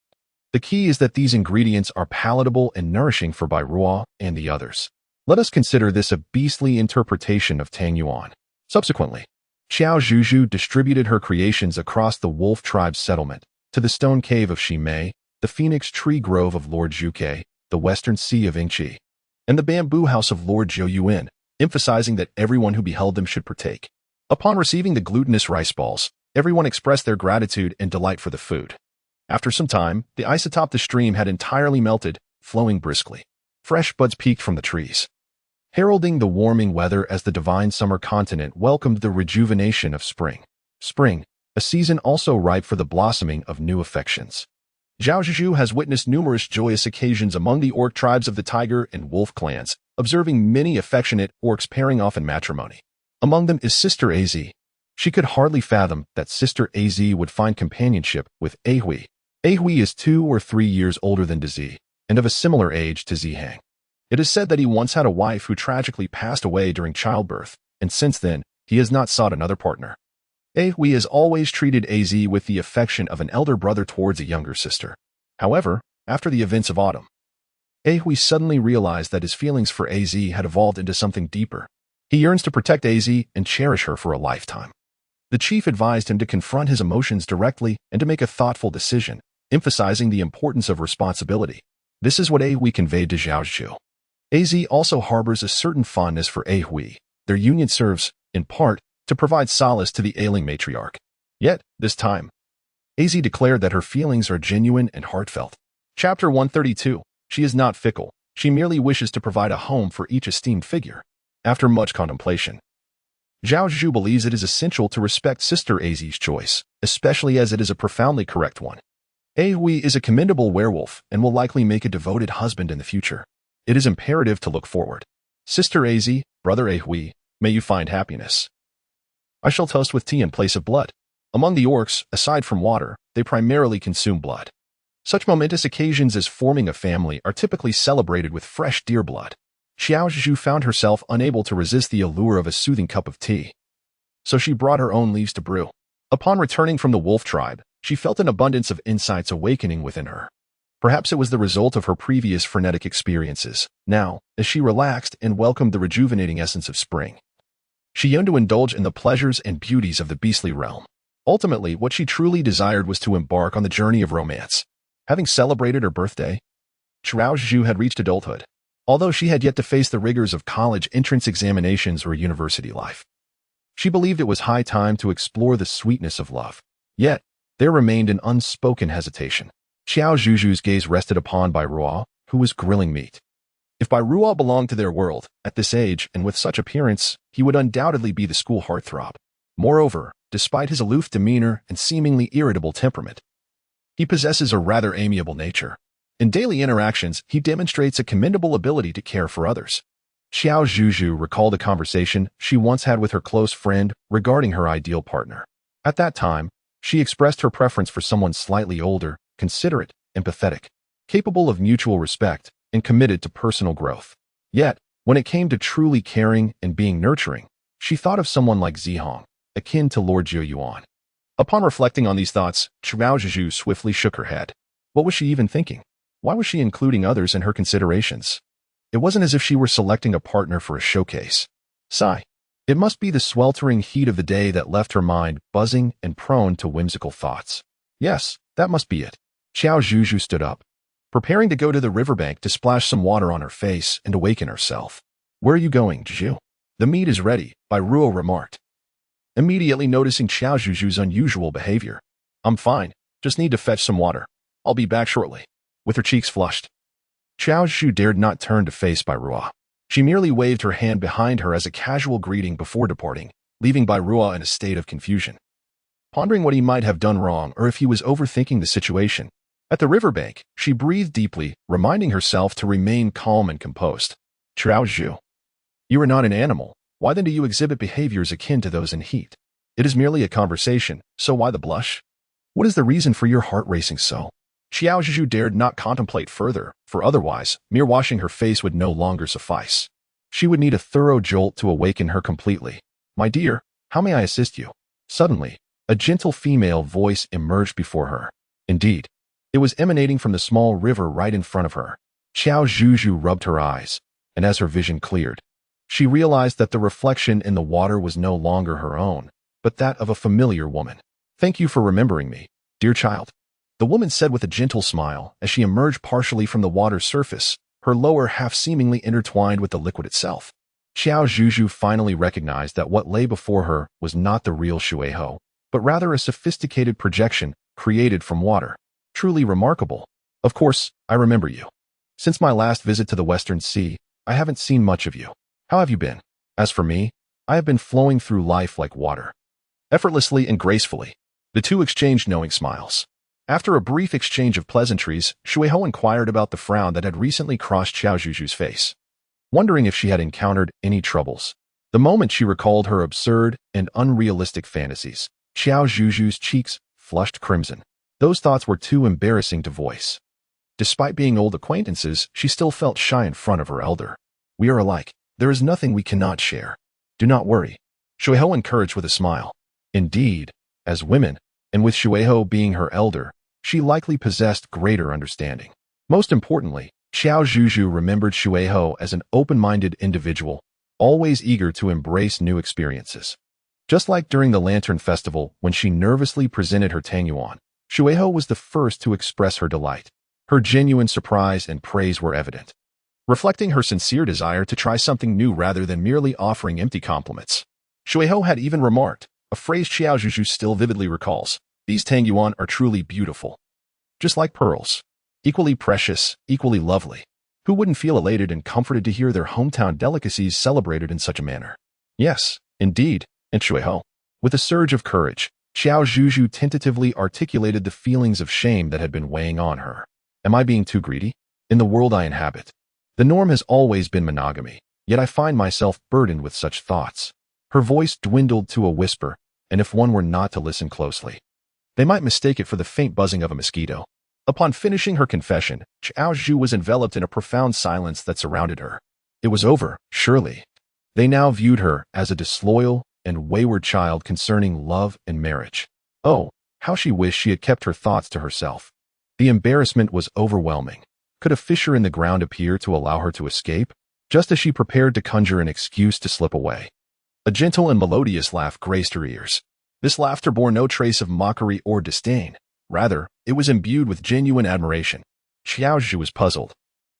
The key is that these ingredients are palatable and nourishing for Bai Ruo and the others. Let us consider this a beastly interpretation of Tang Yuan. Subsequently, Qiao Zhuzhu distributed her creations across the wolf tribe's settlement, to the stone cave of Shimei, the phoenix tree grove of Lord Zhuke, the western sea of Yingqi, and the bamboo house of Lord Zhou Yuan, emphasizing that everyone who beheld them should partake. Upon receiving the glutinous rice balls, everyone expressed their gratitude and delight for the food. After some time, the ice atop the stream had entirely melted, flowing briskly. Fresh buds peeked from the trees, heralding the warming weather as the divine summer continent welcomed the rejuvenation of spring. Spring, a season also ripe for the blossoming of new affections. Qiao Zhuzhu has witnessed numerous joyous occasions among the orc tribes of the tiger and wolf clans, observing many affectionate orcs pairing off in matrimony. Among them is Sister Az. She could hardly fathom that Sister Az would find companionship with Ahui. Ahui is 2 or 3 years older than Zi, and of a similar age to Zihang. It is said that he once had a wife who tragically passed away during childbirth, and since then, he has not sought another partner. Ahui has always treated Az with the affection of an elder brother towards a younger sister. However, after the events of autumn, Ahui suddenly realized that his feelings for Az had evolved into something deeper. He yearns to protect Az and cherish her for a lifetime. The chief advised him to confront his emotions directly and to make a thoughtful decision, emphasizing the importance of responsibility. This is what Ahui conveyed to Qiao Zhuzhu. Az also harbors a certain fondness for Ahui. Their union serves, in part, to provide solace to the ailing matriarch. Yet, this time, Az declared that her feelings are genuine and heartfelt. Chapter 132. She is not fickle. She merely wishes to provide a home for each esteemed figure. After much contemplation, Qiao Zhuzhu believes it is essential to respect Sister Az's choice, especially as it is a profoundly correct one. Ahui is a commendable werewolf and will likely make a devoted husband in the future. It is imperative to look forward. Sister Az, Brother Ahui, may you find happiness. I shall toast with tea in place of blood. Among the orcs, aside from water, they primarily consume blood. Such momentous occasions as forming a family are typically celebrated with fresh deer blood. Qiao Zhuzhu found herself unable to resist the allure of a soothing cup of tea. So she brought her own leaves to brew. Upon returning from the wolf tribe, she felt an abundance of insights awakening within her. Perhaps it was the result of her previous frenetic experiences. Now, as she relaxed and welcomed the rejuvenating essence of spring, she yearned to indulge in the pleasures and beauties of the beastly realm. Ultimately, what she truly desired was to embark on the journey of romance. Having celebrated her birthday, Qiao Zhuzhu had reached adulthood, although she had yet to face the rigors of college entrance examinations or university life. She believed it was high time to explore the sweetness of love. Yet, there remained an unspoken hesitation. Qiao Zhuzhu's gaze rested upon Bai Ruo, who was grilling meat. If Bai Ruo belonged to their world, at this age and with such appearance, he would undoubtedly be the school heartthrob. Moreover, despite his aloof demeanor and seemingly irritable temperament, he possesses a rather amiable nature. In daily interactions, he demonstrates a commendable ability to care for others. Qiao Zhuzhu recalled a conversation she once had with her close friend regarding her ideal partner. At that time, she expressed her preference for someone slightly older, considerate, empathetic, capable of mutual respect, and committed to personal growth. Yet, when it came to truly caring and being nurturing, she thought of someone like Zihong, akin to Lord Zhou Yuan. Upon reflecting on these thoughts, Qiao Zhuzhu swiftly shook her head. What was she even thinking? Why was she including others in her considerations? It wasn't as if she were selecting a partner for a showcase. Sigh. It must be the sweltering heat of the day that left her mind buzzing and prone to whimsical thoughts. Yes, that must be it. Qiao Zhuzhu stood up, preparing to go to the riverbank to splash some water on her face and awaken herself. Where are you going, Zhu? The meat is ready, Bai Ruo remarked, immediately noticing Qiao Zhuzhu's unusual behavior. I'm fine, just need to fetch some water. I'll be back shortly. With her cheeks flushed, Qiao Zhuzhu dared not turn to face Bai Ruo. She merely waved her hand behind her as a casual greeting before departing, leaving Bai Ruo in a state of confusion, pondering what he might have done wrong or if he was overthinking the situation. At the riverbank, she breathed deeply, reminding herself to remain calm and composed. Qiao Zhuzhu, you are not an animal. Why then do you exhibit behaviors akin to those in heat? It is merely a conversation, so why the blush? What is the reason for your heart racing so? Qiao Zhuzhu dared not contemplate further, for otherwise, mere washing her face would no longer suffice. She would need a thorough jolt to awaken her completely. "My dear, how may I assist you?" Suddenly, a gentle female voice emerged before her. Indeed, it was emanating from the small river right in front of her. Qiao Zhuzhu rubbed her eyes, and as her vision cleared, she realized that the reflection in the water was no longer her own, but that of a familiar woman. "Thank you for remembering me, dear child," the woman said with a gentle smile as she emerged partially from the water's surface, her lower half seemingly intertwined with the liquid itself. Qiao Zhuzhu finally recognized that what lay before her was not the real Shueihou, but rather a sophisticated projection created from water. Truly remarkable. "Of course, I remember you. Since my last visit to the Western Sea, I haven't seen much of you. How have you been? As for me, I have been flowing through life like water." Effortlessly and gracefully, the two exchanged knowing smiles. After a brief exchange of pleasantries, Shueihou inquired about the frown that had recently crossed Qiao Zhuzhu's face, wondering if she had encountered any troubles. The moment she recalled her absurd and unrealistic fantasies, Qiao Zhuzhu's cheeks flushed crimson. Those thoughts were too embarrassing to voice. Despite being old acquaintances, she still felt shy in front of her elder. "We are alike. There is nothing we cannot share. Do not worry," Shueihou encouraged with a smile. Indeed, as women, and with Shueihou being her elder, she likely possessed greater understanding. Most importantly, Qiao Zhuzhu remembered Shueihou as an open-minded individual, always eager to embrace new experiences. Just like during the Lantern Festival when she nervously presented her Tangyuan, Shueihou was the first to express her delight. Her genuine surprise and praise were evident, reflecting her sincere desire to try something new rather than merely offering empty compliments. Shueihou had even remarked, a phrase Qiao Zhuzhu still vividly recalls, "These Tangyuan are truly beautiful. Just like pearls. Equally precious, equally lovely." Who wouldn't feel elated and comforted to hear their hometown delicacies celebrated in such a manner? Yes, indeed, and Shueihou, with a surge of courage, Qiao Zhuzhu tentatively articulated the feelings of shame that had been weighing on her. "Am I being too greedy? In the world I inhabit, the norm has always been monogamy, yet I find myself burdened with such thoughts." Her voice dwindled to a whisper, and if one were not to listen closely, they might mistake it for the faint buzzing of a mosquito. Upon finishing her confession, Qiao Zhuzhu was enveloped in a profound silence that surrounded her. It was over, surely. They now viewed her as a disloyal and wayward child concerning love and marriage. Oh, how she wished she had kept her thoughts to herself. The embarrassment was overwhelming. Could a fissure in the ground appear to allow her to escape? Just as she prepared to conjure an excuse to slip away, a gentle and melodious laugh graced her ears. This laughter bore no trace of mockery or disdain. Rather, it was imbued with genuine admiration. Qiao Zhuzhu was puzzled,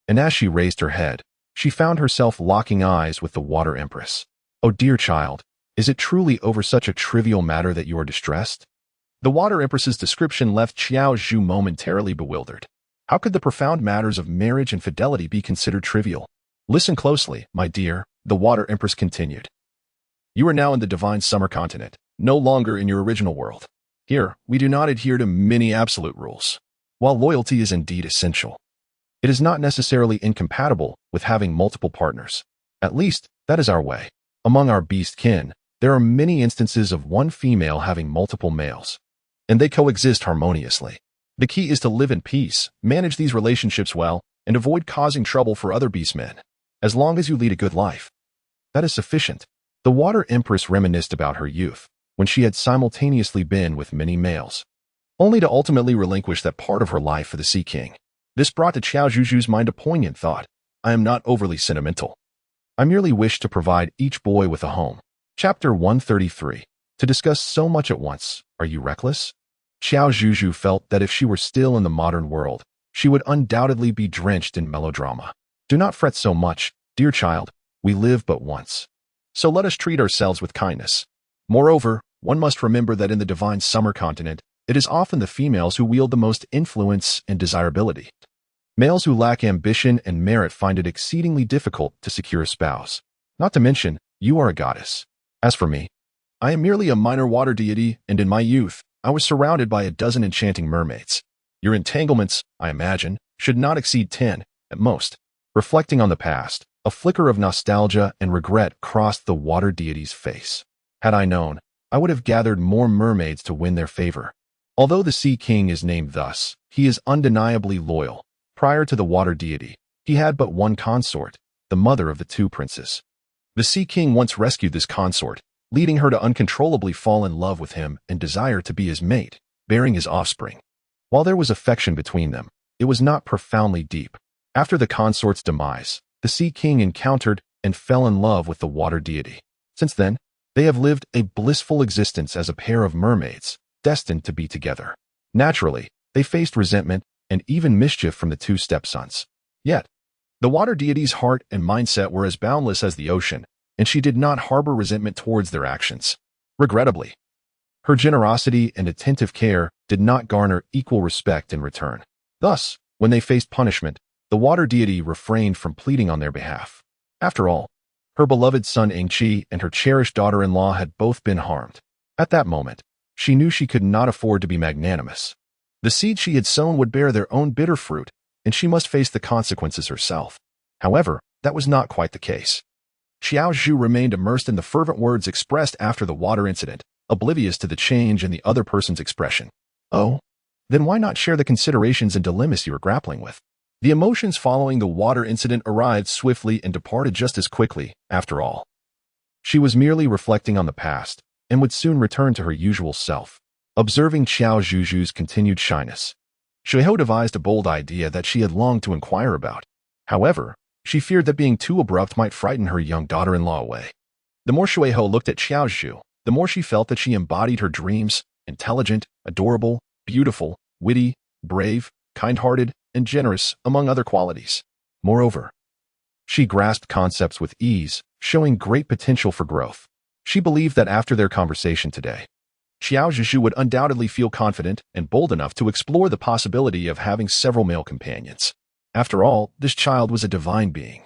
and as she raised her head, she found herself locking eyes with the Water Empress. "Oh dear child, is it truly over such a trivial matter that you are distressed?" The Water Empress's description left Qiao Zhuzhu momentarily bewildered. How could the profound matters of marriage and fidelity be considered trivial? "Listen closely, my dear," the Water Empress continued. "You are now in the divine summer continent, no longer in your original world. Here, we do not adhere to many absolute rules. While loyalty is indeed essential, it is not necessarily incompatible with having multiple partners. At least, that is our way. Among our beast kin, there are many instances of one female having multiple males, and they coexist harmoniously. The key is to live in peace, manage these relationships well, and avoid causing trouble for other beastmen. As long as you lead a good life, that is sufficient." The Water Empress reminisced about her youth, when she had simultaneously been with many males, only to ultimately relinquish that part of her life for the Sea King. This brought to Qiao Zhuzhu's mind a poignant thought. "I am not overly sentimental. I merely wish to provide each boy with a home." Chapter 133. To discuss so much at once, are you reckless? Qiao Zhuzhu felt that if she were still in the modern world, she would undoubtedly be drenched in melodrama. "Do not fret so much, dear child. We live but once, so let us treat ourselves with kindness. Moreover, one must remember that in the divine summer continent, it is often the females who wield the most influence and desirability. Males who lack ambition and merit find it exceedingly difficult to secure a spouse. Not to mention, you are a goddess. As for me, I am merely a minor water deity, and in my youth, I was surrounded by a dozen enchanting mermaids. Your entanglements, I imagine, should not exceed 10, at most." Reflecting on the past, a flicker of nostalgia and regret crossed the water deity's face. "Had I known, I would have gathered more mermaids to win their favor. Although the Sea King is named thus, he is undeniably loyal. Prior to the water deity, he had but one consort, the mother of the two princes. The Sea King once rescued this consort, leading her to uncontrollably fall in love with him and desire to be his mate, bearing his offspring. While there was affection between them, it was not profoundly deep. After the consort's demise, the Sea King encountered and fell in love with the water deity. Since then, they have lived a blissful existence as a pair of mermaids, destined to be together. Naturally, they faced resentment and even mischief from the two stepsons. Yet, the water deity's heart and mindset were as boundless as the ocean, and she did not harbor resentment towards their actions. Regrettably, her generosity and attentive care did not garner equal respect in return. Thus, when they faced punishment, the water deity refrained from pleading on their behalf. After all, her beloved son Engqi and her cherished daughter-in-law had both been harmed. At that moment, she knew she could not afford to be magnanimous. The seed she had sown would bear their own bitter fruit, and she must face the consequences herself. However, that was not quite the case. Qiao Zhuzhu remained immersed in the fervent words expressed after the water incident, oblivious to the change in the other person's expression. Oh, then why not share the considerations and dilemmas you were grappling with? The emotions following the water incident arrived swiftly and departed just as quickly, after all. She was merely reflecting on the past, and would soon return to her usual self. Observing Qiao Zhuzhu's continued shyness, Shuiho devised a bold idea that she had longed to inquire about. However, she feared that being too abrupt might frighten her young daughter-in-law away. The more Shuiho looked at Qiao Zhuzhu, the more she felt that she embodied her dreams: intelligent, adorable, beautiful, witty, brave, kind-hearted, and generous, among other qualities. Moreover, she grasped concepts with ease, showing great potential for growth. She believed that after their conversation today, Qiao Zhuzhu would undoubtedly feel confident and bold enough to explore the possibility of having several male companions. After all, this child was a divine being,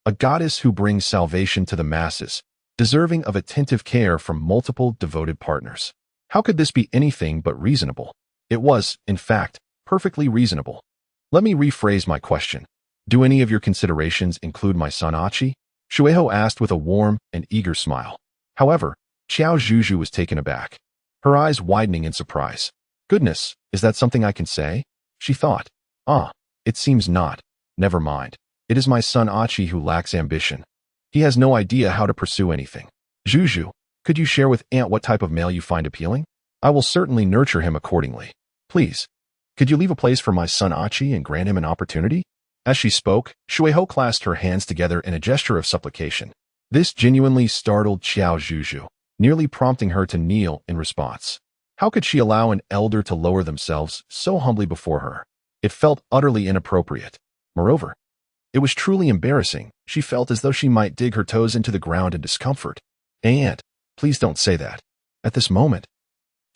a goddess who brings salvation to the masses, deserving of attentive care from multiple devoted partners. How could this be anything but reasonable? It was, in fact, perfectly reasonable. Let me rephrase my question. Do any of your considerations include my son Achi? Shuiho asked with a warm and eager smile. However, Qiao Zhuzhu was taken aback, her eyes widening in surprise. Goodness, is that something I can say? She thought. It seems not. Never mind. It is my son Achi who lacks ambition. He has no idea how to pursue anything. Zhuzhu, could you share with Aunt what type of male you find appealing? I will certainly nurture him accordingly. Please, could you leave a place for my son Achi and grant him an opportunity? As she spoke, Shuiho clasped her hands together in a gesture of supplication. This genuinely startled Qiao Zhuzhu, nearly prompting her to kneel in response. How could she allow an elder to lower themselves so humbly before her? It felt utterly inappropriate. Moreover, it was truly embarrassing. She felt as though she might dig her toes into the ground in discomfort. Aunt, please don't say that. At this moment,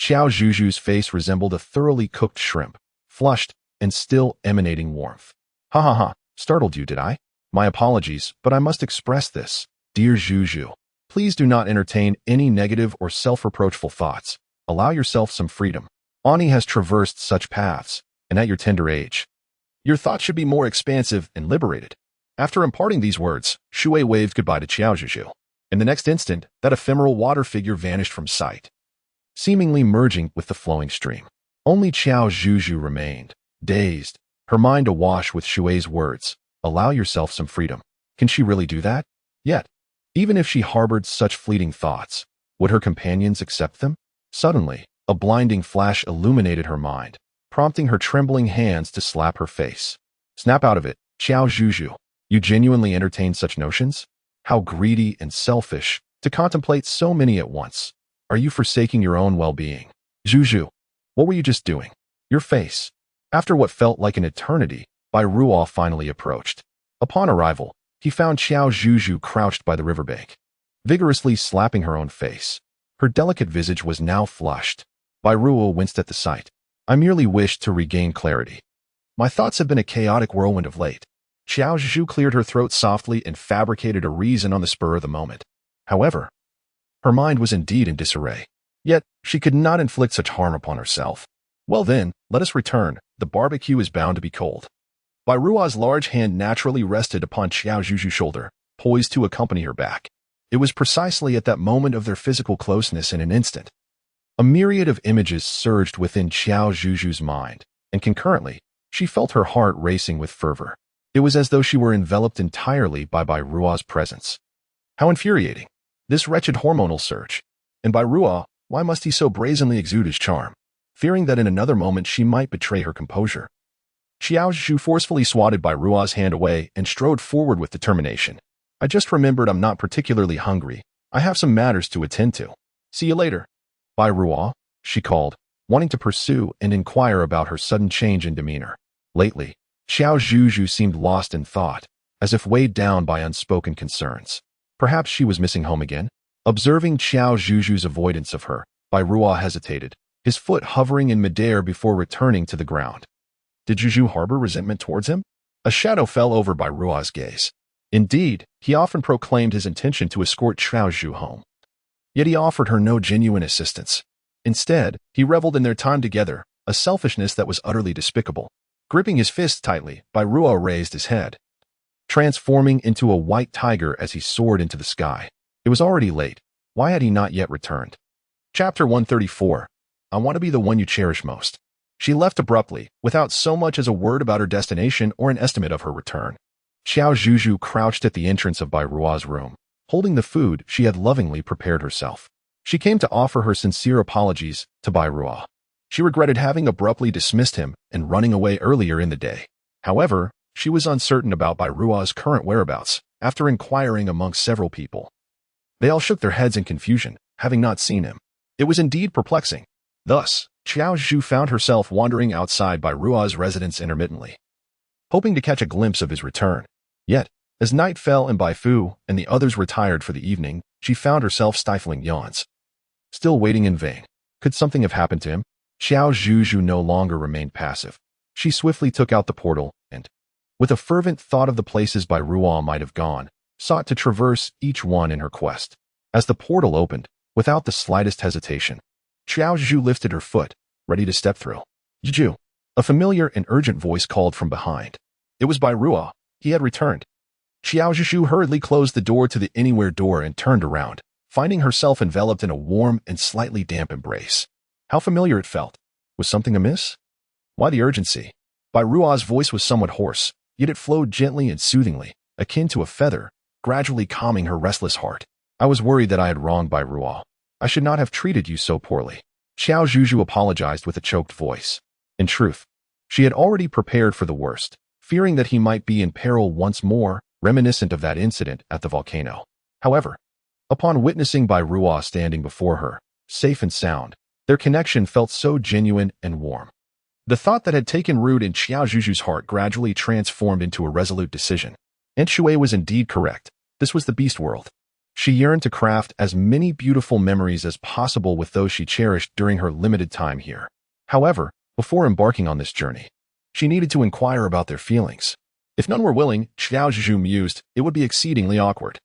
Qiao Zhuzhu's face resembled a thoroughly cooked shrimp, flushed and still emanating warmth. Ha ha ha, startled you, did I? My apologies, but I must express this. Dear Zhuzhu, please do not entertain any negative or self-reproachful thoughts. Allow yourself some freedom. Ani has traversed such paths, and at your tender age, your thoughts should be more expansive and liberated. After imparting these words, Shui waved goodbye to Qiao Zhuzhu. In the next instant, that ephemeral water figure vanished from sight, seemingly merging with the flowing stream. Only Qiao Zhuzhu remained, dazed, her mind awash with Shui's words. Allow yourself some freedom. Can she really do that? Yet, even if she harbored such fleeting thoughts, would her companions accept them? Suddenly, a blinding flash illuminated her mind, prompting her trembling hands to slap her face. Snap out of it, Qiao Zhuzhu. You genuinely entertain such notions? How greedy and selfish to contemplate so many at once. Are you forsaking your own well-being? Zhuzhu, what were you just doing? Your face. After what felt like an eternity, Bai Ruo finally approached. Upon arrival, he found Qiao Zhuzhu crouched by the riverbank, vigorously slapping her own face. Her delicate visage was now flushed. Bai Ruo winced at the sight. I merely wished to regain clarity. My thoughts have been a chaotic whirlwind of late. Qiao Zhuzhu cleared her throat softly and fabricated a reason on the spur of the moment. However, her mind was indeed in disarray. Yet, she could not inflict such harm upon herself. Well then, let us return. The barbecue is bound to be cold. Bai Ruo's large hand naturally rested upon Qiao Zhuzhu's shoulder, poised to accompany her back. It was precisely at that moment of their physical closeness in an instant A myriad of images surged within Qiao Zhuzhu's mind, and concurrently, she felt her heart racing with fervor. It was as though she were enveloped entirely by Rua's presence. How infuriating! This wretched hormonal surge. And Rua, why must he so brazenly exude his charm? Fearing that in another moment she might betray her composure, Qiao Zhuzhu forcefully swatted Rua's hand away and strode forward with determination. I just remembered I'm not particularly hungry. I have some matters to attend to. See you later. Rua, she called, wanting to pursue and inquire about her sudden change in demeanor. Lately, Qiao Zhuzhu seemed lost in thought, as if weighed down by unspoken concerns. Perhaps she was missing home again? Observing Qiao Zhuzhu's avoidance of her, Rua hesitated, his foot hovering in midair before returning to the ground. Did Zhuzhu harbor resentment towards him? A shadow fell over Rua's gaze. Indeed, he often proclaimed his intention to escort Qiao Zhuzhu home. Yet he offered her no genuine assistance. Instead, he reveled in their time together, a selfishness that was utterly despicable. Gripping his fist tightly, Rua raised his head, transforming into a white tiger as he soared into the sky. It was already late. Why had he not yet returned? Chapter 134. I want to be the one you cherish most. She left abruptly, without so much as a word about her destination or an estimate of her return. Qiao Zhuzhu crouched at the entrance of Rua's room, holding the food she had lovingly prepared herself. She came to offer her sincere apologies to Rua. She regretted having abruptly dismissed him and running away earlier in the day. However, she was uncertain about Rua's current whereabouts after inquiring amongst several people. They all shook their heads in confusion, having not seen him. It was indeed perplexing. Thus, Qiao Zhuzhu found herself wandering outside Rua's residence intermittently, hoping to catch a glimpse of his return. Yet, as night fell and Fu and the others retired for the evening, she found herself stifling yawns. Still waiting in vain. Could something have happened to him? Qiao Zhuzhu no longer remained passive. She swiftly took out the portal and, with a fervent thought of the places Rua might have gone, sought to traverse each one in her quest. As the portal opened, without the slightest hesitation, Qiao Zhuzhu lifted her foot, ready to step through. Zhuzhu! A familiar and urgent voice called from behind. It was Rua. He had returned. Qiao Zhuzhu hurriedly closed the door to the anywhere door and turned around, finding herself enveloped in a warm and slightly damp embrace. How familiar it felt. Was something amiss? Why the urgency? Rua's voice was somewhat hoarse, yet it flowed gently and soothingly, akin to a feather, gradually calming her restless heart. I was worried that I had wronged Rua. I should not have treated you so poorly. Qiao Zhuzhu apologized with a choked voice. In truth, she had already prepared for the worst, fearing that he might be in peril once more, reminiscent of that incident at the volcano. However, upon witnessing Rua standing before her, safe and sound, their connection felt so genuine and warm. The thought that had taken root in Qiao Zhuzhu's heart gradually transformed into a resolute decision. Aunt Shui was indeed correct. This was the beast world. She yearned to craft as many beautiful memories as possible with those she cherished during her limited time here. However, before embarking on this journey, she needed to inquire about their feelings. If none were willing, Qiao Zhuzhu mused, it would be exceedingly awkward.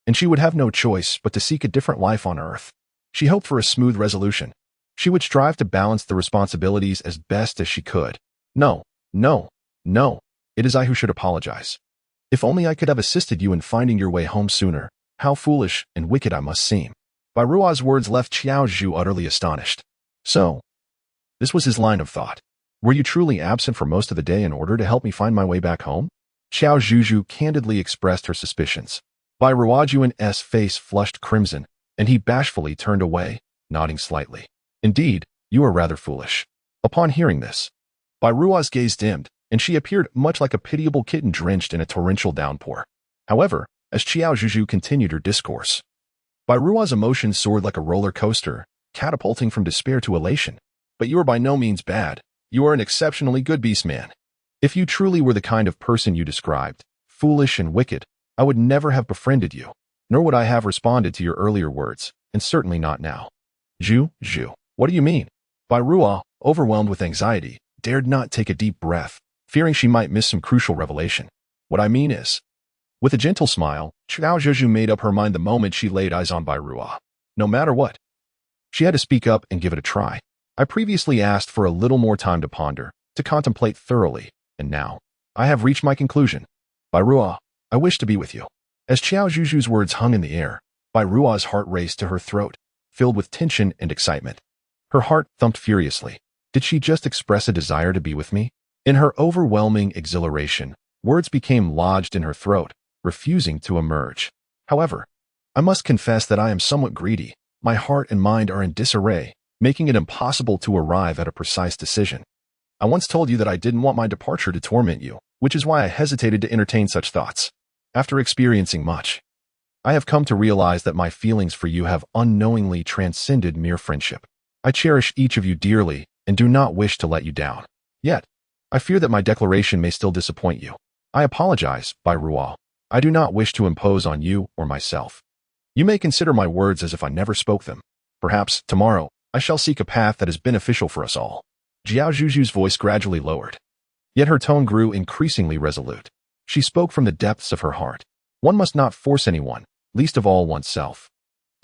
And she would have no choice but to seek a different life on Earth. She hoped for a smooth resolution. She would strive to balance the responsibilities as best as she could. No. It is I who should apologize. If only I could have assisted you in finding your way home sooner. How foolish and wicked I must seem. Rua's words left Qiao Zhuzhu utterly astonished. So, this was his line of thought. Were you truly absent for most of the day in order to help me find my way back home? Qiao Zhuzhu candidly expressed her suspicions. Rua's face flushed crimson, and he bashfully turned away, nodding slightly. Indeed, you are rather foolish. Upon hearing this, Rua's gaze dimmed, and she appeared much like a pitiable kitten drenched in a torrential downpour. However, as Qiao Zhuzhu continued her discourse, Rua's emotions soared like a roller coaster, catapulting from despair to elation. But you are by no means bad. You are an exceptionally good beast man. If you truly were the kind of person you described, foolish and wicked, I would never have befriended you, nor would I have responded to your earlier words, and certainly not now. Zhu, what do you mean? Rua, overwhelmed with anxiety, dared not take a deep breath, fearing she might miss some crucial revelation. What I mean is, with a gentle smile, Qiao Zhuzhu made up her mind the moment she laid eyes on Rua. No matter what, she had to speak up and give it a try. I previously asked for a little more time to ponder, to contemplate thoroughly, and now, I have reached my conclusion. Rua, I wish to be with you. As Qiao Zhuzhu's words hung in the air, Rua's heart raced to her throat, filled with tension and excitement. Her heart thumped furiously. Did she just express a desire to be with me? In her overwhelming exhilaration, words became lodged in her throat, refusing to emerge. However, I must confess that I am somewhat greedy. My heart and mind are in disarray, making it impossible to arrive at a precise decision. I once told you that I didn't want my departure to torment you, which is why I hesitated to entertain such thoughts. After experiencing much, I have come to realize that my feelings for you have unknowingly transcended mere friendship. I cherish each of you dearly and do not wish to let you down. Yet, I fear that my declaration may still disappoint you. I apologize, vying. I do not wish to impose on you or myself. You may consider my words as if I never spoke them. Perhaps, tomorrow, I shall seek a path that is beneficial for us all. Qiao Zhuzhu's voice gradually lowered. Yet her tone grew increasingly resolute. She spoke from the depths of her heart. One must not force anyone, least of all oneself.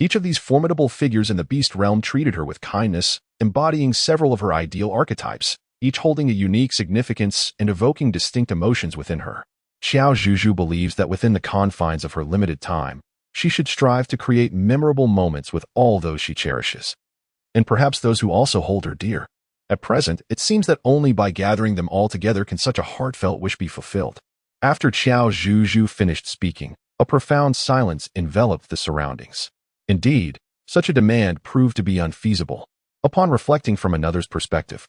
Each of these formidable figures in the beast realm treated her with kindness, embodying several of her ideal archetypes, each holding a unique significance and evoking distinct emotions within her. Qiao Zhuzhu believes that within the confines of her limited time, she should strive to create memorable moments with all those she cherishes, and perhaps those who also hold her dear. At present, it seems that only by gathering them all together can such a heartfelt wish be fulfilled. After Qiao Zhuzhu finished speaking, a profound silence enveloped the surroundings. Indeed, such a demand proved to be unfeasible. Upon reflecting from another's perspective,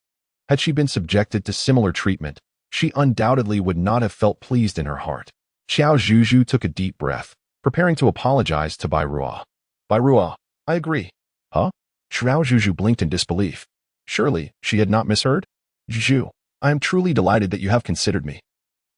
had she been subjected to similar treatment, she undoubtedly would not have felt pleased in her heart. Qiao Zhuzhu took a deep breath, preparing to apologize to vying. Vying, I agree. Huh? Qiao Zhuzhu blinked in disbelief. Surely, she had not misheard? Zhuzhu, I am truly delighted that you have considered me.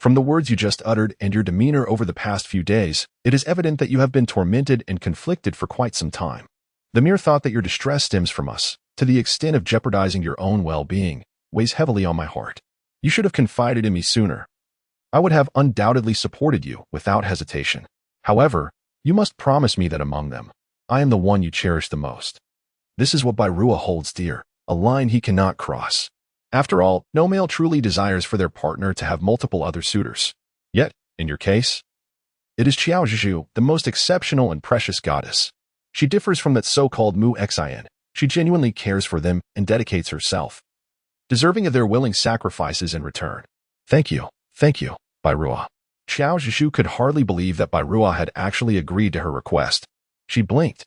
From the words you just uttered and your demeanor over the past few days, it is evident that you have been tormented and conflicted for quite some time. The mere thought that your distress stems from us, to the extent of jeopardizing your own well-being, weighs heavily on my heart. You should have confided in me sooner. I would have undoubtedly supported you without hesitation. However, you must promise me that among them, I am the one you cherish the most. This is what vying holds dear, a line he cannot cross. After all, no male truly desires for their partner to have multiple other suitors. Yet, in your case, it is Qiao Zhuzhu, the most exceptional and precious goddess. She differs from that so-called Mu-Xin. She genuinely cares for them and dedicates herself, deserving of their willing sacrifices in return. Thank you, vying. Qiao Zhuzhu could hardly believe that vying had actually agreed to her request. She blinked,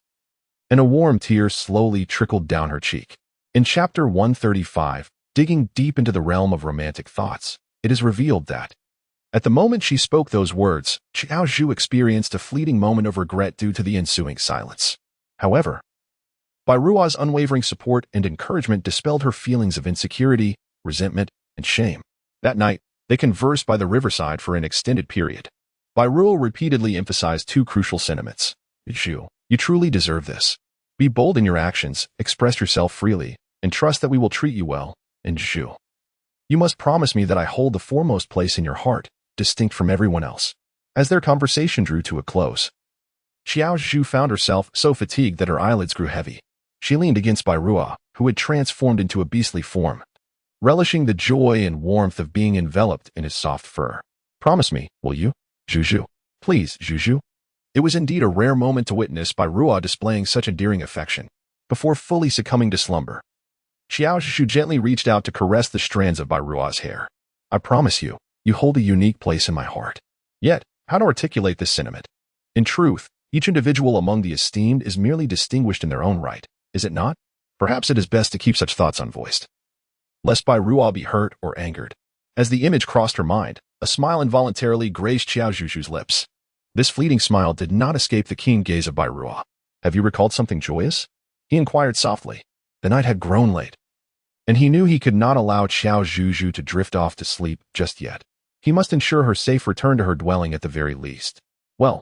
and a warm tear slowly trickled down her cheek. In Chapter 135, digging deep into the realm of romantic thoughts, it is revealed that, at the moment she spoke those words, Qiao Zhuzhu experienced a fleeting moment of regret due to the ensuing silence. However, vying's unwavering support and encouragement dispelled her feelings of insecurity, resentment, and shame. That night, they conversed by the riverside for an extended period. Vying repeatedly emphasized two crucial sentiments. Zhuzhu, you truly deserve this. Be bold in your actions, express yourself freely, and trust that we will treat you well. And Zhuzhu, you must promise me that I hold the foremost place in your heart, distinct from everyone else. As their conversation drew to a close, Qiao Zhuzhu found herself so fatigued that her eyelids grew heavy. She leaned against vying, who had transformed into a beastly form, relishing the joy and warmth of being enveloped in his soft fur. Promise me, will you? Zhuzhu. Please, Zhuzhu. It was indeed a rare moment to witness vying displaying such endearing affection. Before fully succumbing to slumber, Qiao Zhuzhu gently reached out to caress the strands of vying's hair. I promise you, you hold a unique place in my heart. Yet, how to articulate this sentiment? In truth, each individual among the esteemed is merely distinguished in their own right, is it not? Perhaps it is best to keep such thoughts unvoiced, lest vying be hurt or angered. As the image crossed her mind, a smile involuntarily grazed Qiao Zhuzhu's lips. This fleeting smile did not escape the keen gaze of vying. Have you recalled something joyous? He inquired softly. The night had grown late, and he knew he could not allow Qiao Zhuzhu to drift off to sleep just yet. He must ensure her safe return to her dwelling at the very least. Well,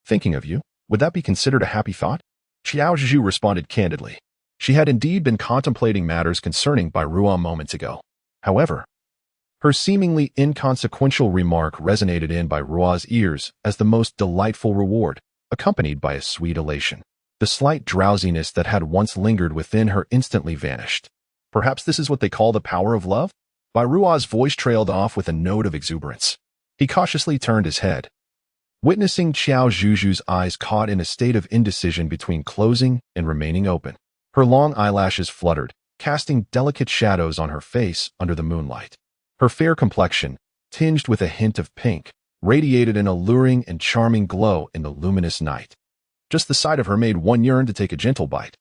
thinking of you, would that be considered a happy thought? Qiao Zhuzhu responded candidly. She had indeed been contemplating matters concerning vying moments ago. However, her seemingly inconsequential remark resonated in vying's ears as the most delightful reward, accompanied by a sweet elation. The slight drowsiness that had once lingered within her instantly vanished. Perhaps this is what they call the power of love? Vying's voice trailed off with a note of exuberance. He cautiously turned his head, witnessing Qiao Zhuzhu's eyes caught in a state of indecision between closing and remaining open. Her long eyelashes fluttered, casting delicate shadows on her face under the moonlight. Her fair complexion, tinged with a hint of pink, radiated an alluring and charming glow in the luminous night. Just the sight of her made one yearn to take a gentle bite.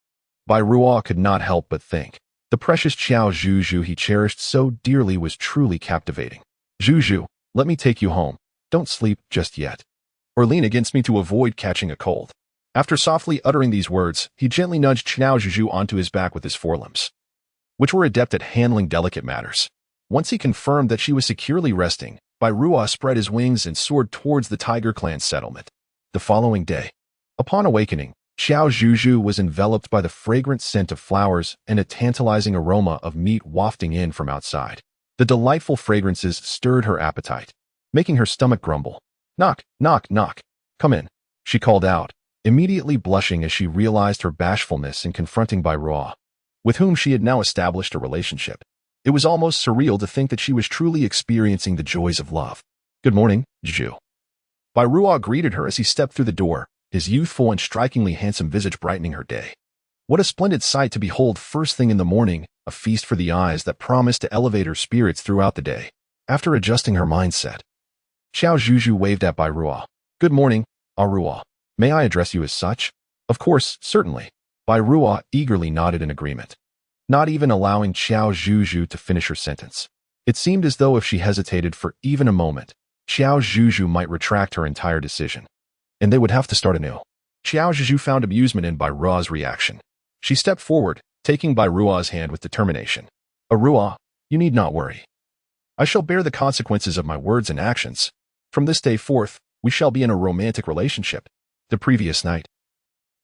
Bai Ruo could not help but think. The precious Qiao Zhuzhu he cherished so dearly was truly captivating. Zhuzhu, let me take you home. Don't sleep just yet. Or lean against me to avoid catching a cold. After softly uttering these words, he gently nudged Qiao Zhuzhu onto his back with his forelimbs, which were adept at handling delicate matters. Once he confirmed that she was securely resting, Bai Ruo spread his wings and soared towards the Tiger Clan settlement. The following day, upon awakening, Qiao Zhuzhu was enveloped by the fragrant scent of flowers and a tantalizing aroma of meat wafting in from outside. The delightful fragrances stirred her appetite, making her stomach grumble. Knock, knock, knock. Come in, she called out, immediately blushing as she realized her bashfulness in confronting Bai Ruo, with whom she had now established a relationship. It was almost surreal to think that she was truly experiencing the joys of love. Good morning, Zhu. Bai Ruo greeted her as he stepped through the door, his youthful and strikingly handsome visage brightening her day. What a splendid sight to behold first thing in the morning, a feast for the eyes that promised to elevate her spirits throughout the day. After adjusting her mindset, Qiao Zhuzhu waved at Bai Ruo. Good morning, Ruo. May I address you as such? Of course, certainly. Bai Ruo eagerly nodded in agreement, not even allowing Qiao Zhuzhu to finish her sentence. It seemed as though if she hesitated for even a moment, Qiao Zhuzhu might retract her entire decision, and they would have to start anew. Qiao Zhuzhu found amusement in Bai Ruo's reaction. She stepped forward, taking Bai Ruo's hand with determination. Ruo, you need not worry. I shall bear the consequences of my words and actions. From this day forth, we shall be in a romantic relationship. The previous night,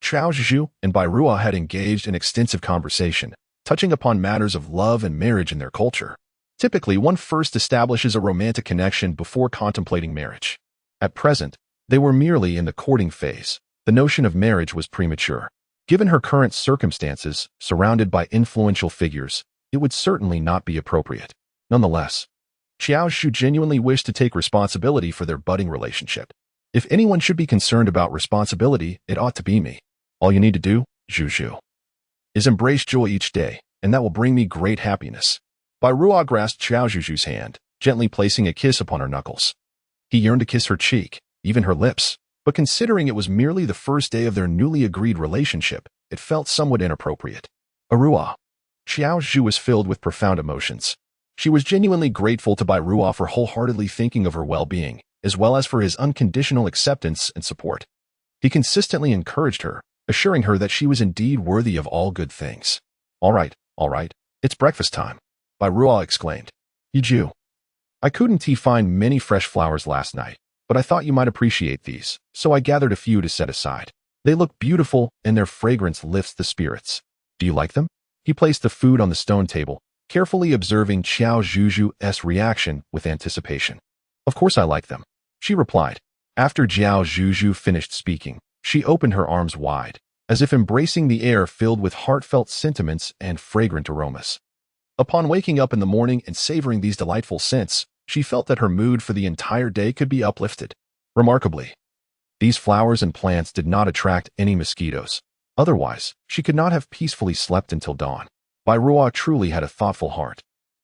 Qiao Zhuzhu and Bai Ruo had engaged in extensive conversation, touching upon matters of love and marriage in their culture. Typically, one first establishes a romantic connection before contemplating marriage. At present, they were merely in the courting phase. The notion of marriage was premature. Given her current circumstances, surrounded by influential figures, it would certainly not be appropriate. Nonetheless, Qiao Zhuzhu genuinely wished to take responsibility for their budding relationship. If anyone should be concerned about responsibility, it ought to be me. All you need to do, Zhuzhu, is embrace joy each day, and that will bring me great happiness. Bai Ruo grasped Qiao Zhuzhu's hand, gently placing a kiss upon her knuckles. He yearned to kiss her cheek, even her lips, but considering it was merely the first day of their newly agreed relationship, it felt somewhat inappropriate. Ruo. Qiao Zhuzhu was filled with profound emotions. She was genuinely grateful to Bai Ruo for wholeheartedly thinking of her well-being, as well as for his unconditional acceptance and support. He consistently encouraged her, assuring her that she was indeed worthy of all good things. All right, it's breakfast time, Bai Ruo exclaimed. Zhu, I couldn't find many fresh flowers last night, but I thought you might appreciate these, so I gathered a few to set aside. They look beautiful, and their fragrance lifts the spirits. Do you like them? He placed the food on the stone table, carefully observing Qiao Zhuzhu's reaction with anticipation. Of course I like them, she replied. After Qiao Zhuzhu finished speaking, she opened her arms wide, as if embracing the air filled with heartfelt sentiments and fragrant aromas. Upon waking up in the morning and savoring these delightful scents, she felt that her mood for the entire day could be uplifted. Remarkably, these flowers and plants did not attract any mosquitoes. Otherwise, she could not have peacefully slept until dawn. Bai Ruo truly had a thoughtful heart.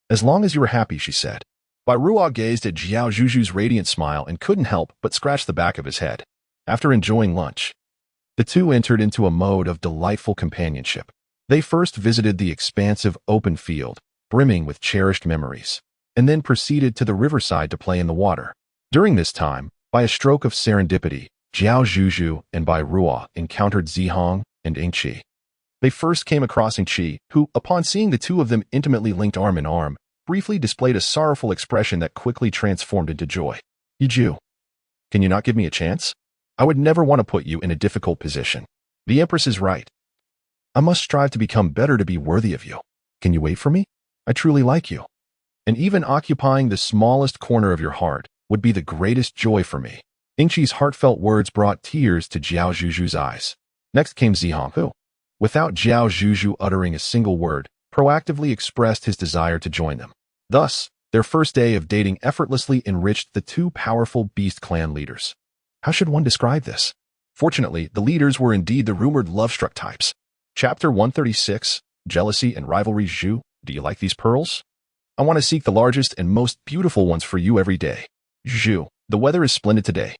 As long as you were happy, she said. Bai Ruo gazed at Qiao Zhuzhu's radiant smile and couldn't help but scratch the back of his head. After enjoying lunch, the two entered into a mode of delightful companionship. They first visited the expansive open field, brimming with cherished memories, and then proceeded to the riverside to play in the water. During this time, by a stroke of serendipity, Qiao Zhuzhu and Bai Ruo encountered Zihong and Ingqi. They first came across Ingqi, who, upon seeing the two of them intimately linked arm in arm, briefly displayed a sorrowful expression that quickly transformed into joy. Zhu, can you not give me a chance? I would never want to put you in a difficult position. The Empress is right. I must strive to become better to be worthy of you. Can you wait for me? I truly like you. And even occupying the smallest corner of your heart would be the greatest joy for me. Ingqi's heartfelt words brought tears to Qiao Zhuzhu's eyes. Next came Zihong, who, without Qiao Zhuzhu uttering a single word, proactively expressed his desire to join them. Thus, their first day of dating effortlessly enriched the two powerful beast clan leaders. How should one describe this? Fortunately, the leaders were indeed the rumored love-struck types. Chapter 136, jealousy, and rivalry. Zhu, do you like these pearls? I want to seek the largest and most beautiful ones for you every day. Zhu, the weather is splendid today.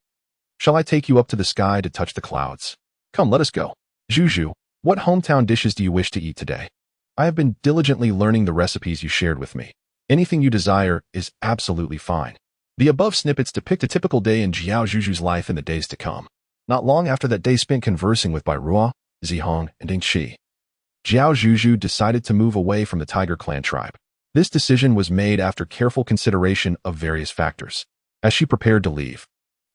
Shall I take you up to the sky to touch the clouds? Come, let us go. Zhu, what hometown dishes do you wish to eat today? I have been diligently learning the recipes you shared with me. Anything you desire is absolutely fine. The above snippets depict a typical day in Qiao Zhuzhu's life in the days to come. Not long after that day spent conversing with Bai Ruo, Zihong, and Ding Qi, Qiao Zhuzhu decided to move away from the Tiger Clan tribe. This decision was made after careful consideration of various factors. As she prepared to leave,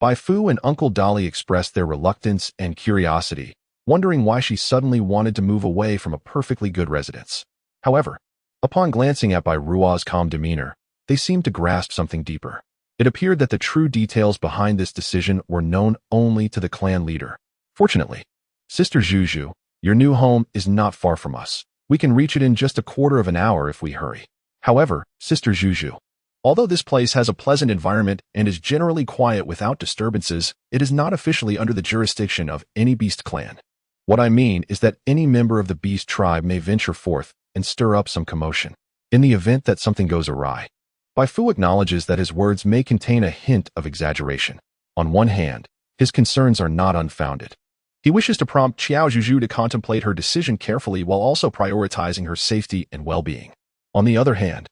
Bai Fu and Uncle Dolly expressed their reluctance and curiosity, wondering why she suddenly wanted to move away from a perfectly good residence. However, upon glancing at Bai Ruo's calm demeanor, they seemed to grasp something deeper. It appeared that the true details behind this decision were known only to the clan leader. Fortunately, Sister Zhuzhu, your new home is not far from us. We can reach it in just a quarter of an hour if we hurry. However, Sister Zhuzhu, although this place has a pleasant environment and is generally quiet without disturbances, it is not officially under the jurisdiction of any beast clan. What I mean is that any member of the beast tribe may venture forth and stir up some commotion. In the event that something goes awry, Bai Fu acknowledges that his words may contain a hint of exaggeration. On one hand, his concerns are not unfounded. He wishes to prompt Qiao Zhuzhu to contemplate her decision carefully while also prioritizing her safety and well-being. On the other hand,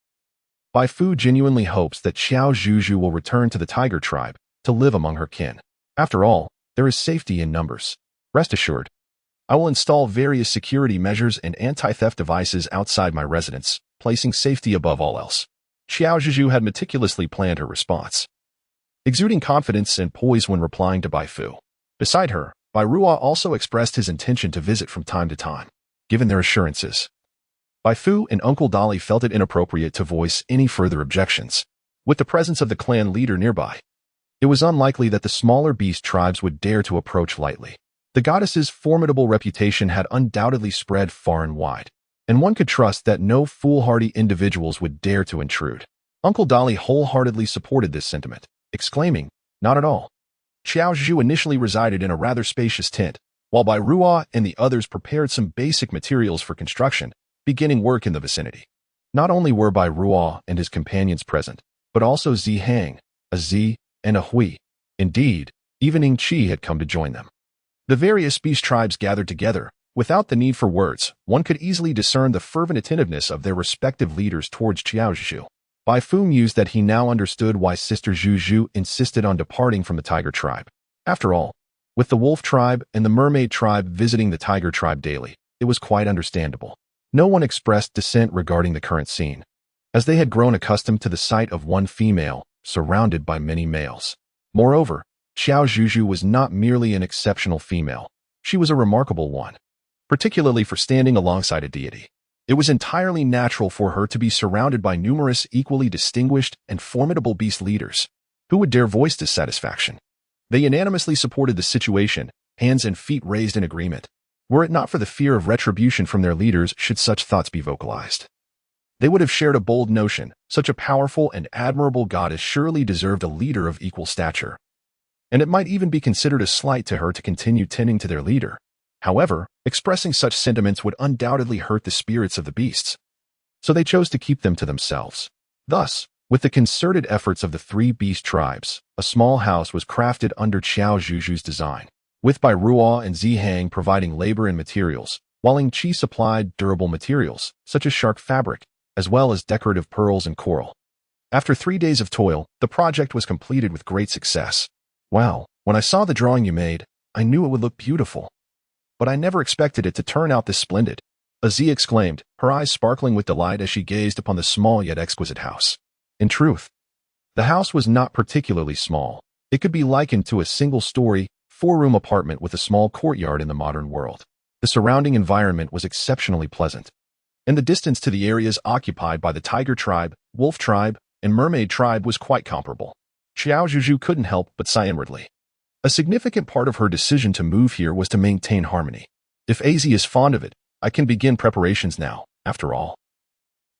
Bai Fu genuinely hopes that Qiao Zhuzhu will return to the tiger tribe to live among her kin. After all, there is safety in numbers. Rest assured, I will install various security measures and anti-theft devices outside my residence, placing safety above all else. Qiao Zhuzhu had meticulously planned her response, exuding confidence and poise when replying to Bai Fu. Beside her, Bai Ruo also expressed his intention to visit from time to time. Given their assurances, Bai Fu and Uncle Dolly felt it inappropriate to voice any further objections. With the presence of the clan leader nearby, it was unlikely that the smaller beast tribes would dare to approach lightly. The goddess's formidable reputation had undoubtedly spread far and wide, and one could trust that no foolhardy individuals would dare to intrude. Uncle Dolly wholeheartedly supported this sentiment, exclaiming, "Not at all." Qiao Zhuzhu initially resided in a rather spacious tent, while Bai Ruo and the others prepared some basic materials for construction, beginning work in the vicinity. Not only were Bai Ruo and his companions present, but also Zihang, a Z, and a Hui. Indeed, even Ning Qi had come to join them. The various beast tribes gathered together. Without the need for words, one could easily discern the fervent attentiveness of their respective leaders towards Qiao Zhuzhu. Bai Fu mused that he now understood why Sister Zhuzhu insisted on departing from the tiger tribe. After all, with the wolf tribe and the mermaid tribe visiting the tiger tribe daily, it was quite understandable. No one expressed dissent regarding the current scene, as they had grown accustomed to the sight of one female surrounded by many males. Moreover, Qiao Zhuzhu was not merely an exceptional female, she was a remarkable one, particularly for standing alongside a deity. It was entirely natural for her to be surrounded by numerous equally distinguished and formidable beast leaders, who would dare voice dissatisfaction. They unanimously supported the situation, hands and feet raised in agreement. Were it not for the fear of retribution from their leaders should such thoughts be vocalized, they would have shared a bold notion. Such a powerful and admirable goddess surely deserved a leader of equal stature, and it might even be considered a slight to her to continue tending to their leader. However, expressing such sentiments would undoubtedly hurt the spirits of the beasts, so they chose to keep them to themselves. Thus, with the concerted efforts of the three beast tribes, a small house was crafted under Qiao Zhuzhu's design, with Bai Ruo and Zihang providing labor and materials, while Ning Qi supplied durable materials, such as shark fabric, as well as decorative pearls and coral. After 3 days of toil, the project was completed with great success. Wow, when I saw the drawing you made, I knew it would look beautiful. But I never expected it to turn out this splendid. Azee exclaimed, her eyes sparkling with delight as she gazed upon the small yet exquisite house. In truth, the house was not particularly small. It could be likened to a single-story, 4-room apartment with a small courtyard in the modern world. The surrounding environment was exceptionally pleasant, and the distance to the areas occupied by the tiger tribe, wolf tribe, and mermaid tribe was quite comparable. Qiao Zhuzhu couldn't help but sigh inwardly. A significant part of her decision to move here was to maintain harmony. If Az is fond of it, I can begin preparations now, after all.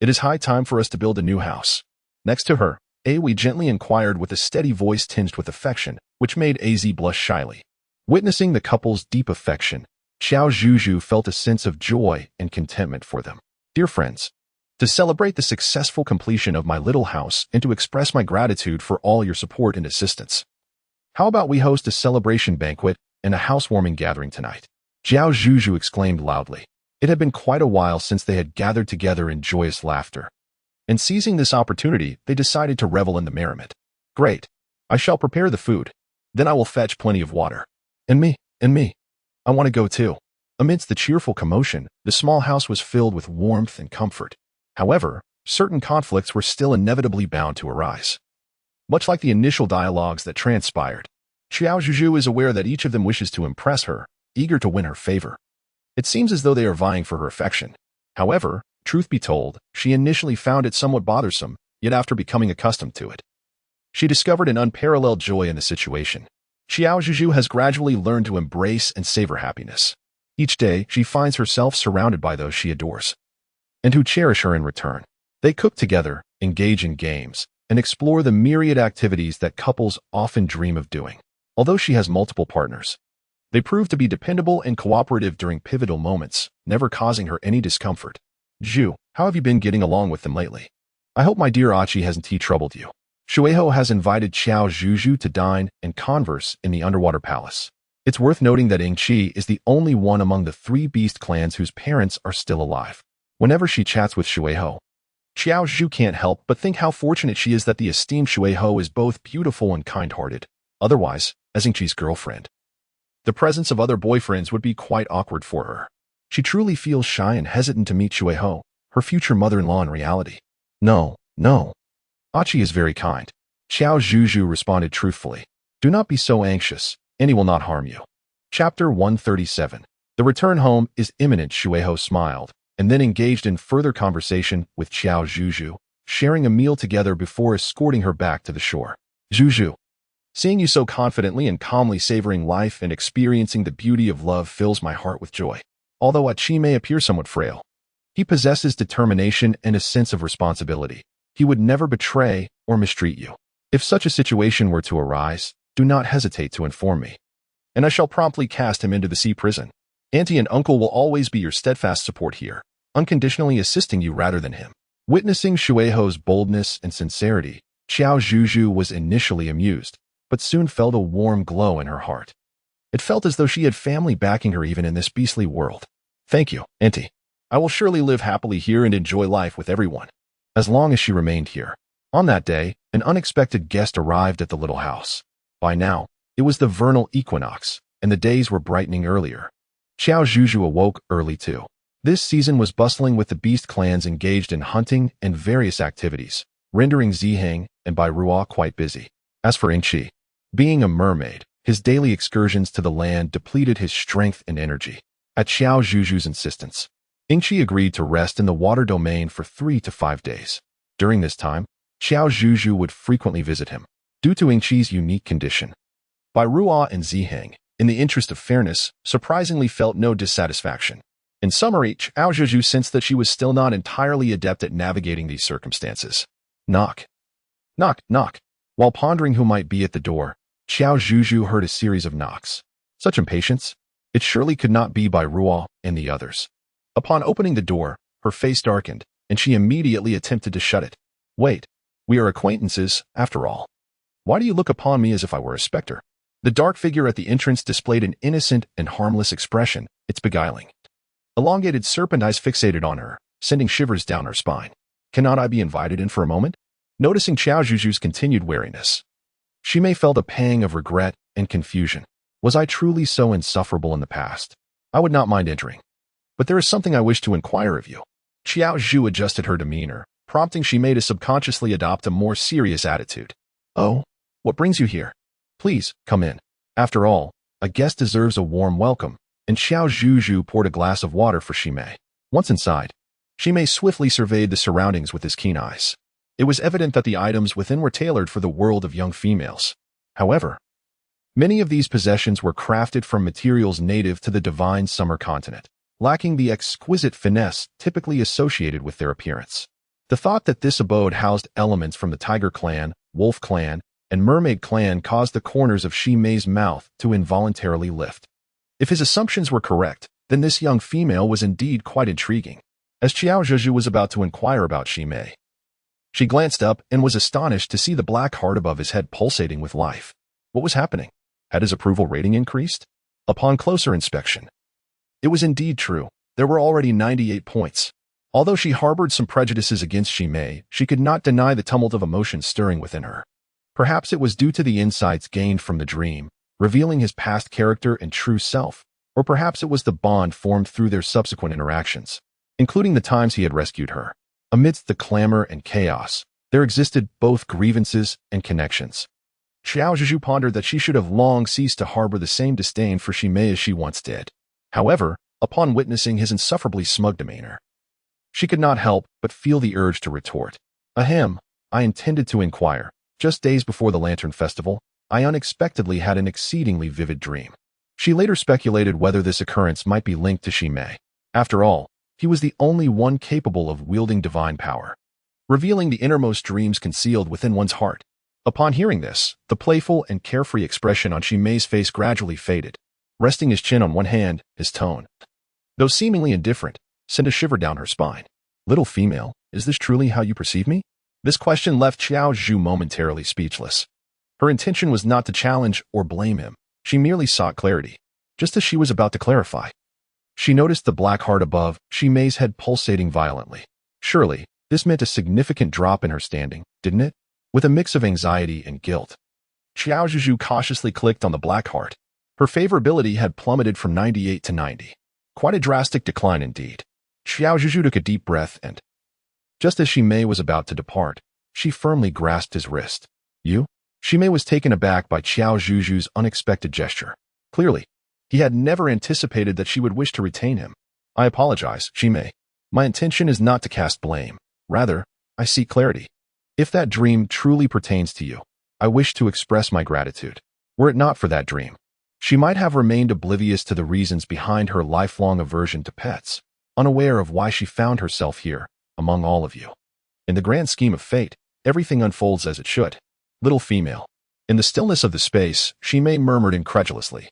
It is high time for us to build a new house. Next to her, Aoi gently inquired with a steady voice tinged with affection, which made Az blush shyly. Witnessing the couple's deep affection, Qiao Zhuzhu felt a sense of joy and contentment for them. Dear friends, to celebrate the successful completion of my little house and to express my gratitude for all your support and assistance, how about we host a celebration banquet and a housewarming gathering tonight? Qiao Zhuzhu exclaimed loudly. It had been quite a while since they had gathered together in joyous laughter, and seizing this opportunity, they decided to revel in the merriment. Great. I shall prepare the food. Then I will fetch plenty of water. And me. I want to go too. Amidst the cheerful commotion, the small house was filled with warmth and comfort. However, certain conflicts were still inevitably bound to arise. Much like the initial dialogues that transpired, Qiao Zhuzhu is aware that each of them wishes to impress her, eager to win her favor. It seems as though they are vying for her affection. However, truth be told, she initially found it somewhat bothersome, yet after becoming accustomed to it, she discovered an unparalleled joy in the situation. Qiao Zhuzhu has gradually learned to embrace and savor happiness. Each day, she finds herself surrounded by those she adores, and who cherish her in return. They cook together, engage in games, and explore the myriad activities that couples often dream of doing. Although she has multiple partners, they prove to be dependable and cooperative during pivotal moments, never causing her any discomfort. Zhu, how have you been getting along with them lately? I hope my dear Achi hasn't troubled you. Shueho has invited Qiao Zhuzhu to dine and converse in the underwater palace. It's worth noting that Yingqi is the only one among the 3 beast clans whose parents are still alive. Whenever she chats with Shueho, Qiao Zhuzhu can't help but think how fortunate she is that the esteemed Shueho is both beautiful and kind-hearted. Otherwise, as Yingqi's girlfriend, the presence of other boyfriends would be quite awkward for her. She truly feels shy and hesitant to meet Shueho, her future mother-in-law in reality. No. Achi is very kind. Qiao Zhuzhu responded truthfully. Do not be so anxious, and he will not harm you. Chapter 137. The return home is imminent. Shueho smiled, and then engaged in further conversation with Qiao Zhuzhu, sharing a meal together before escorting her back to the shore. Zhuzhu, seeing you so confidently and calmly savoring life and experiencing the beauty of love fills my heart with joy. Although Achi may appear somewhat frail, he possesses determination and a sense of responsibility. He would never betray or mistreat you. If such a situation were to arise, do not hesitate to inform me, and I shall promptly cast him into the sea prison. Auntie and uncle will always be your steadfast support here, unconditionally assisting you rather than him. Witnessing Shueho's boldness and sincerity, Qiao Zhuzhu was initially amused, but soon felt a warm glow in her heart. It felt as though she had family backing her even in this beastly world. Thank you, Auntie. I will surely live happily here and enjoy life with everyone, as long as she remained here. On that day, an unexpected guest arrived at the little house. By now, it was the vernal equinox, and the days were brightening earlier. Qiao Zhuzhu awoke early too. This season was bustling with the beast clans engaged in hunting and various activities, rendering Ziheng and Bairua quite busy. As for Yingqi, being a mermaid, his daily excursions to the land depleted his strength and energy. At Qiao Zhuzhu's insistence, Yingqi agreed to rest in the water domain for 3 to 5 days. During this time, Qiao Zhuzhu would frequently visit him. Due to Yingqi's unique condition, Bairua and Ziheng, in the interest of fairness, surprisingly felt no dissatisfaction. In summary, Qiao Zhuzhu sensed that she was still not entirely adept at navigating these circumstances. Knock. Knock, knock. While pondering who might be at the door, Qiao Zhuzhu heard a series of knocks. Such impatience? It surely could not be Bairua and the others. Upon opening the door, her face darkened, and she immediately attempted to shut it. Wait. We are acquaintances, after all. Why do you look upon me as if I were a specter? The dark figure at the entrance displayed an innocent and harmless expression, its beguiling. Elongated serpent eyes fixated on her, sending shivers down her spine. Cannot I be invited in for a moment? Noticing Qiao Zhuzhu's continued wariness, she may felt a pang of regret and confusion. Was I truly so insufferable in the past? I would not mind entering. But there is something I wish to inquire of you. Qiao Zhu adjusted her demeanor, prompting she made to subconsciously adopt a more serious attitude. Oh, what brings you here? Please, come in. After all, a guest deserves a warm welcome, and Qiao Zhuzhu poured a glass of water for Shimei. Once inside, Shimei swiftly surveyed the surroundings with his keen eyes. It was evident that the items within were tailored for the world of young females. However, many of these possessions were crafted from materials native to the divine summer continent, lacking the exquisite finesse typically associated with their appearance. The thought that this abode housed elements from the Tiger Clan, Wolf Clan, and Mermaid Clan caused the corners of Shimei's mouth to involuntarily lift. If his assumptions were correct, then this young female was indeed quite intriguing. As Qiao Zhuzhu was about to inquire about Ximei, she glanced up and was astonished to see the black heart above his head pulsating with life. What was happening? Had his approval rating increased? Upon closer inspection, it was indeed true. There were already 98 points. Although she harbored some prejudices against Ximei, she could not deny the tumult of emotions stirring within her. Perhaps it was due to the insights gained from the dream, revealing his past character and true self, or perhaps it was the bond formed through their subsequent interactions, including the times he had rescued her. Amidst the clamor and chaos, there existed both grievances and connections. Qiao Zhuzhu pondered that she should have long ceased to harbor the same disdain for Ximei as she once did. However, upon witnessing his insufferably smug demeanor, she could not help but feel the urge to retort. Ahem, I intended to inquire. Just days before the Lantern Festival, I unexpectedly had an exceedingly vivid dream. She later speculated whether this occurrence might be linked to Ximei. After all, he was the only one capable of wielding divine power, revealing the innermost dreams concealed within one's heart. Upon hearing this, the playful and carefree expression on Ximei's face gradually faded. Resting his chin on one hand, his tone, though seemingly indifferent, sent a shiver down her spine. Little female, is this truly how you perceive me? This question left Qiao Zhuzhu momentarily speechless. Her intention was not to challenge or blame him. She merely sought clarity. Just as she was about to clarify, she noticed the black heart above Ximei's head pulsating violently. Surely, this meant a significant drop in her standing, didn't it? With a mix of anxiety and guilt, Qiao Zhuzhu cautiously clicked on the black heart. Her favorability had plummeted from 98 to 90. Quite a drastic decline indeed. Qiao Zhuzhu took a deep breath and, just as Ximei was about to depart, she firmly grasped his wrist. You? Ximei was taken aback by Qiao Zhuzhu's unexpected gesture. Clearly, he had never anticipated that she would wish to retain him. I apologize, Ximei. My intention is not to cast blame. Rather, I seek clarity. If that dream truly pertains to you, I wish to express my gratitude. Were it not for that dream, she might have remained oblivious to the reasons behind her lifelong aversion to pets, unaware of why she found herself here, among all of you. In the grand scheme of fate, everything unfolds as it should. Little female. In the stillness of the space, Ximei murmured incredulously.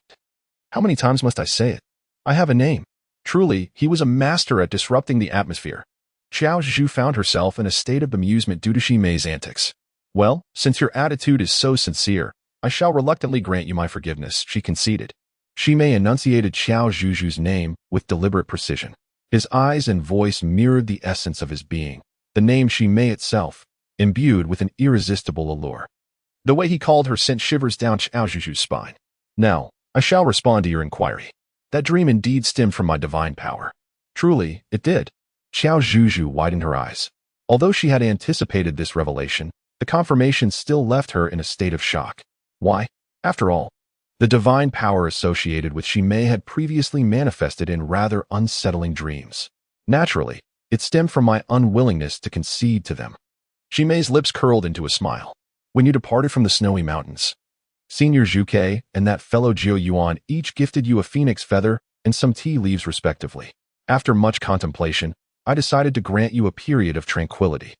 How many times must I say it? I have a name. Truly, he was a master at disrupting the atmosphere. Qiao Zhuzhu found herself in a state of bemusement due to Ximei's antics. Well, since your attitude is so sincere, I shall reluctantly grant you my forgiveness, she conceded. Ximei enunciated Qiao Zhuzhu's name with deliberate precision. His eyes and voice mirrored the essence of his being, the name Ximei itself, imbued with an irresistible allure. The way he called her sent shivers down Qiao Zhuzhu's spine. Now, I shall respond to your inquiry. That dream indeed stemmed from my divine power. Truly, it did. Qiao Zhuzhu widened her eyes. Although she had anticipated this revelation, the confirmation still left her in a state of shock. Why? After all, the divine power associated with Ximei had previously manifested in rather unsettling dreams. Naturally, it stemmed from my unwillingness to concede to them. Ximei's lips curled into a smile. When you departed from the snowy mountains, Senior Zhuke and that fellow Jiu Yuan each gifted you a phoenix feather and some tea leaves respectively. After much contemplation, I decided to grant you a period of tranquility.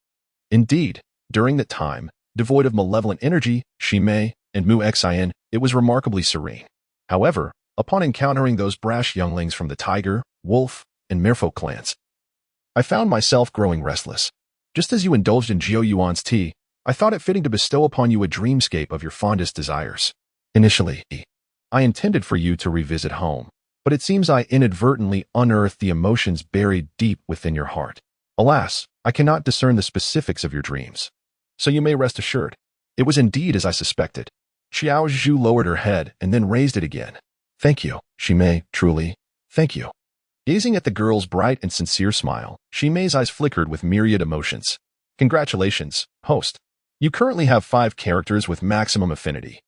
Indeed, during that time, devoid of malevolent energy, Ximei, and Mu Xian, it was remarkably serene. However, upon encountering those brash younglings from the Tiger, Wolf, and Merfolk clans, I found myself growing restless. Just as you indulged in Jiu Yuan's tea, I thought it fitting to bestow upon you a dreamscape of your fondest desires. Initially, I intended for you to revisit home, but it seems I inadvertently unearthed the emotions buried deep within your heart. Alas, I cannot discern the specifics of your dreams. So you may rest assured, it was indeed as I suspected. Qiao Zhuzhu lowered her head and then raised it again. Thank you, Ximei, truly, thank you. Gazing at the girl's bright and sincere smile, Ximei's eyes flickered with myriad emotions. Congratulations, host. You currently have 5 characters with maximum affinity,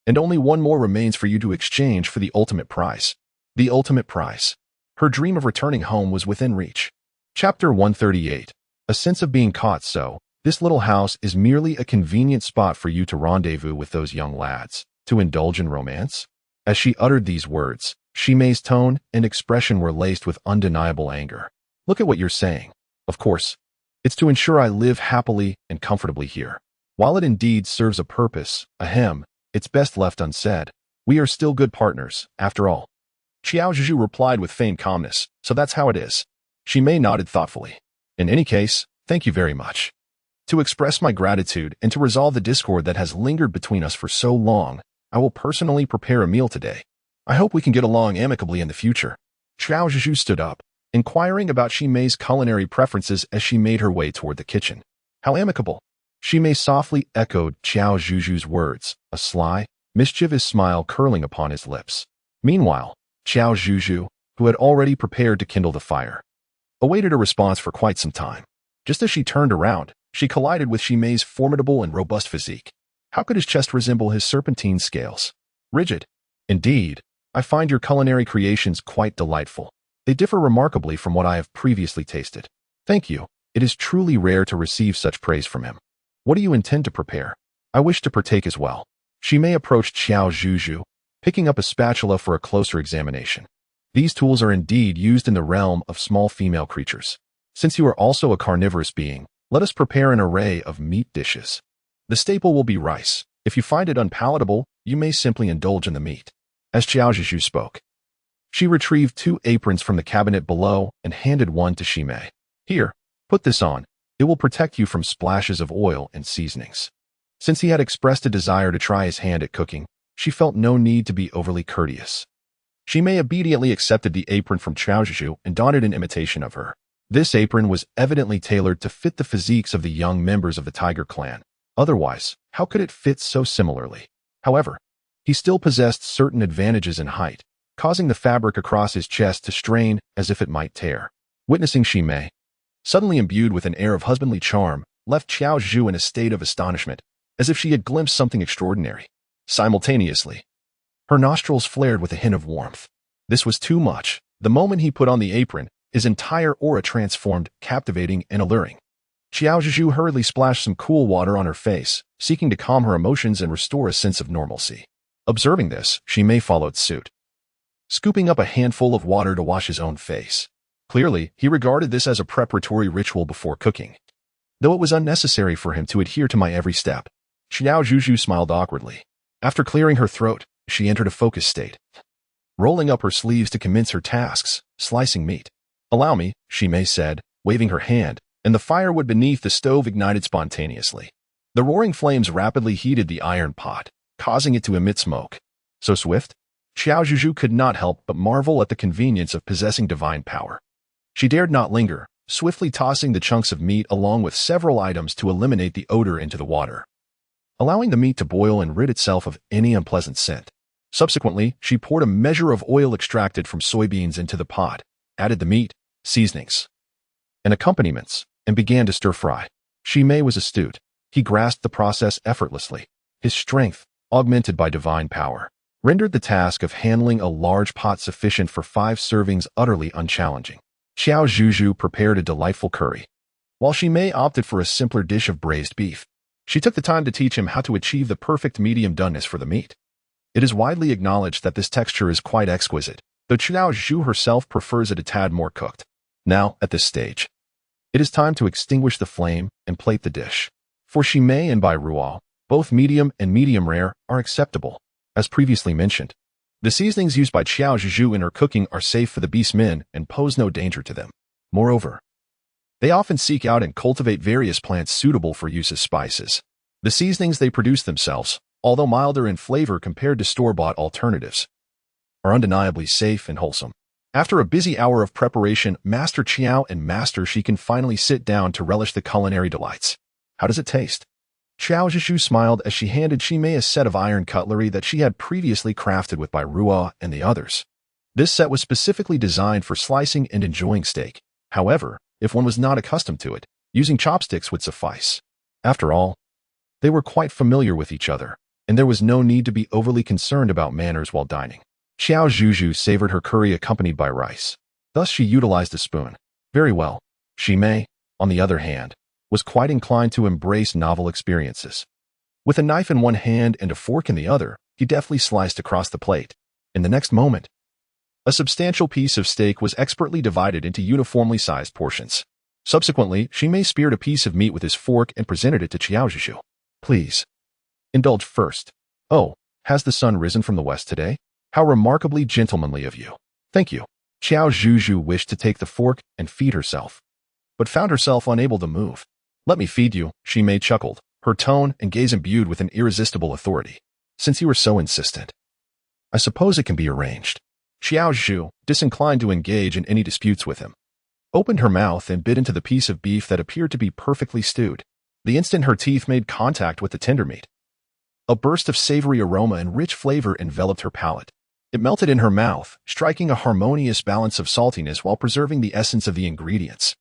and only one more remains for you to exchange for the ultimate prize. The ultimate prize. Her dream of returning home was within reach. Chapter 138. A sense of being caught. So, this little house is merely a convenient spot for you to rendezvous with those young lads, to indulge in romance? As she uttered these words, Ximei's tone and expression were laced with undeniable anger. Look at what you're saying. Of course, it's to ensure I live happily and comfortably here. While it indeed serves a purpose, it's best left unsaid. We are still good partners, after all. Qiao Zhuzhu replied with feigned calmness, so that's how it is. Ximei nodded thoughtfully. In any case, thank you very much. To express my gratitude and to resolve the discord that has lingered between us for so long, I will personally prepare a meal today. I hope we can get along amicably in the future. Qiao Zhuzhu stood up, inquiring about Ximei's culinary preferences as she made her way toward the kitchen. How amicable? Ximei softly echoed Qiao Zhuzhu's words, a sly, mischievous smile curling upon his lips. Meanwhile, Qiao Zhuzhu, who had already prepared to kindle the fire, awaited a response for quite some time. Just as she turned around, she collided with Ximei's formidable and robust physique. How could his chest resemble his serpentine scales? Rigid. Indeed, I find your culinary creations quite delightful. They differ remarkably from what I have previously tasted. Thank you. It is truly rare to receive such praise from him. What do you intend to prepare? I wish to partake as well. Ximei approached Qiao Zhuzhu, picking up a spatula for a closer examination. These tools are indeed used in the realm of small female creatures. Since you are also a carnivorous being, let us prepare an array of meat dishes. The staple will be rice. If you find it unpalatable, you may simply indulge in the meat. As Qiao Zhuzhu spoke, she retrieved 2 aprons from the cabinet below and handed one to Ximei. Here, put this on. It will protect you from splashes of oil and seasonings. Since he had expressed a desire to try his hand at cooking, she felt no need to be overly courteous. Ximei obediently accepted the apron from Qiao Zhuzhu and donned it in imitation of her. This apron was evidently tailored to fit the physiques of the young members of the Tiger clan. Otherwise, how could it fit so similarly? However, he still possessed certain advantages in height, causing the fabric across his chest to strain as if it might tear. Witnessing Ximei, suddenly imbued with an air of husbandly charm, left Qiao Zhuzhu in a state of astonishment, as if she had glimpsed something extraordinary. Simultaneously, her nostrils flared with a hint of warmth. This was too much. The moment he put on the apron, his entire aura transformed, captivating and alluring. Qiao Zhuzhu hurriedly splashed some cool water on her face, seeking to calm her emotions and restore a sense of normalcy. Observing this, Ximei followed suit, scooping up a handful of water to wash his own face. Clearly, he regarded this as a preparatory ritual before cooking, though it was unnecessary for him to adhere to my every step. Qiao Zhuzhu smiled awkwardly. After clearing her throat, she entered a focused state, rolling up her sleeves to commence her tasks, slicing meat. Allow me, Ximei said, waving her hand, and the firewood beneath the stove ignited spontaneously. The roaring flames rapidly heated the iron pot, causing it to emit smoke. So swift? Qiao Zhuzhu could not help but marvel at the convenience of possessing divine power. She dared not linger, swiftly tossing the chunks of meat along with several items to eliminate the odor into the water, allowing the meat to boil and rid itself of any unpleasant scent. Subsequently, she poured a measure of oil extracted from soybeans into the pot, added the meat, seasonings, and accompaniments, and began to stir-fry. Ximei was astute. He grasped the process effortlessly. His strength, augmented by divine power, rendered the task of handling a large pot sufficient for 5 servings utterly unchallenging. Qiao Zhuzhu prepared a delightful curry, while Ximei opted for a simpler dish of braised beef. She took the time to teach him how to achieve the perfect medium doneness for the meat. It is widely acknowledged that this texture is quite exquisite, though Qiao Zhuzhu herself prefers it a tad more cooked. Now, at this stage, it is time to extinguish the flame and plate the dish. For Ximei and Bai Ruo, both medium and medium rare are acceptable. As previously mentioned, the seasonings used by Qiao Zhuzhu in her cooking are safe for the beast's men and pose no danger to them. Moreover, they often seek out and cultivate various plants suitable for use as spices. The seasonings they produce themselves, although milder in flavor compared to store-bought alternatives, are undeniably safe and wholesome. After a busy hour of preparation, Master Qiao and Master Shi can finally sit down to relish the culinary delights. How does it taste? Qiao Zhuzhu smiled as she handed Ximei a set of iron cutlery that she had previously crafted with Bai Ruo and the others. This set was specifically designed for slicing and enjoying steak. However, if one was not accustomed to it, using chopsticks would suffice. After all, they were quite familiar with each other, and there was no need to be overly concerned about manners while dining. Qiao Zhuzhu savored her curry accompanied by rice. Thus she utilized a spoon. Very well. Ximei, on the other hand, was quite inclined to embrace novel experiences. With a knife in one hand and a fork in the other, he deftly sliced across the plate. In the next moment, a substantial piece of steak was expertly divided into uniformly sized portions. Subsequently, Ximei speared a piece of meat with his fork and presented it to Qiao Zhuzhu. Please, indulge first. Oh, has the sun risen from the west today? How remarkably gentlemanly of you. Thank you. Qiao Zhuzhu wished to take the fork and feed herself, but found herself unable to move. Let me feed you, Shimei chuckled, her tone and gaze imbued with an irresistible authority. Since you were so insistent, I suppose it can be arranged. Qiao Zhu, disinclined to engage in any disputes with him, opened her mouth and bit into the piece of beef that appeared to be perfectly stewed. The instant her teeth made contact with the tender meat, a burst of savory aroma and rich flavor enveloped her palate. It melted in her mouth, striking a harmonious balance of saltiness while preserving the essence of the ingredients.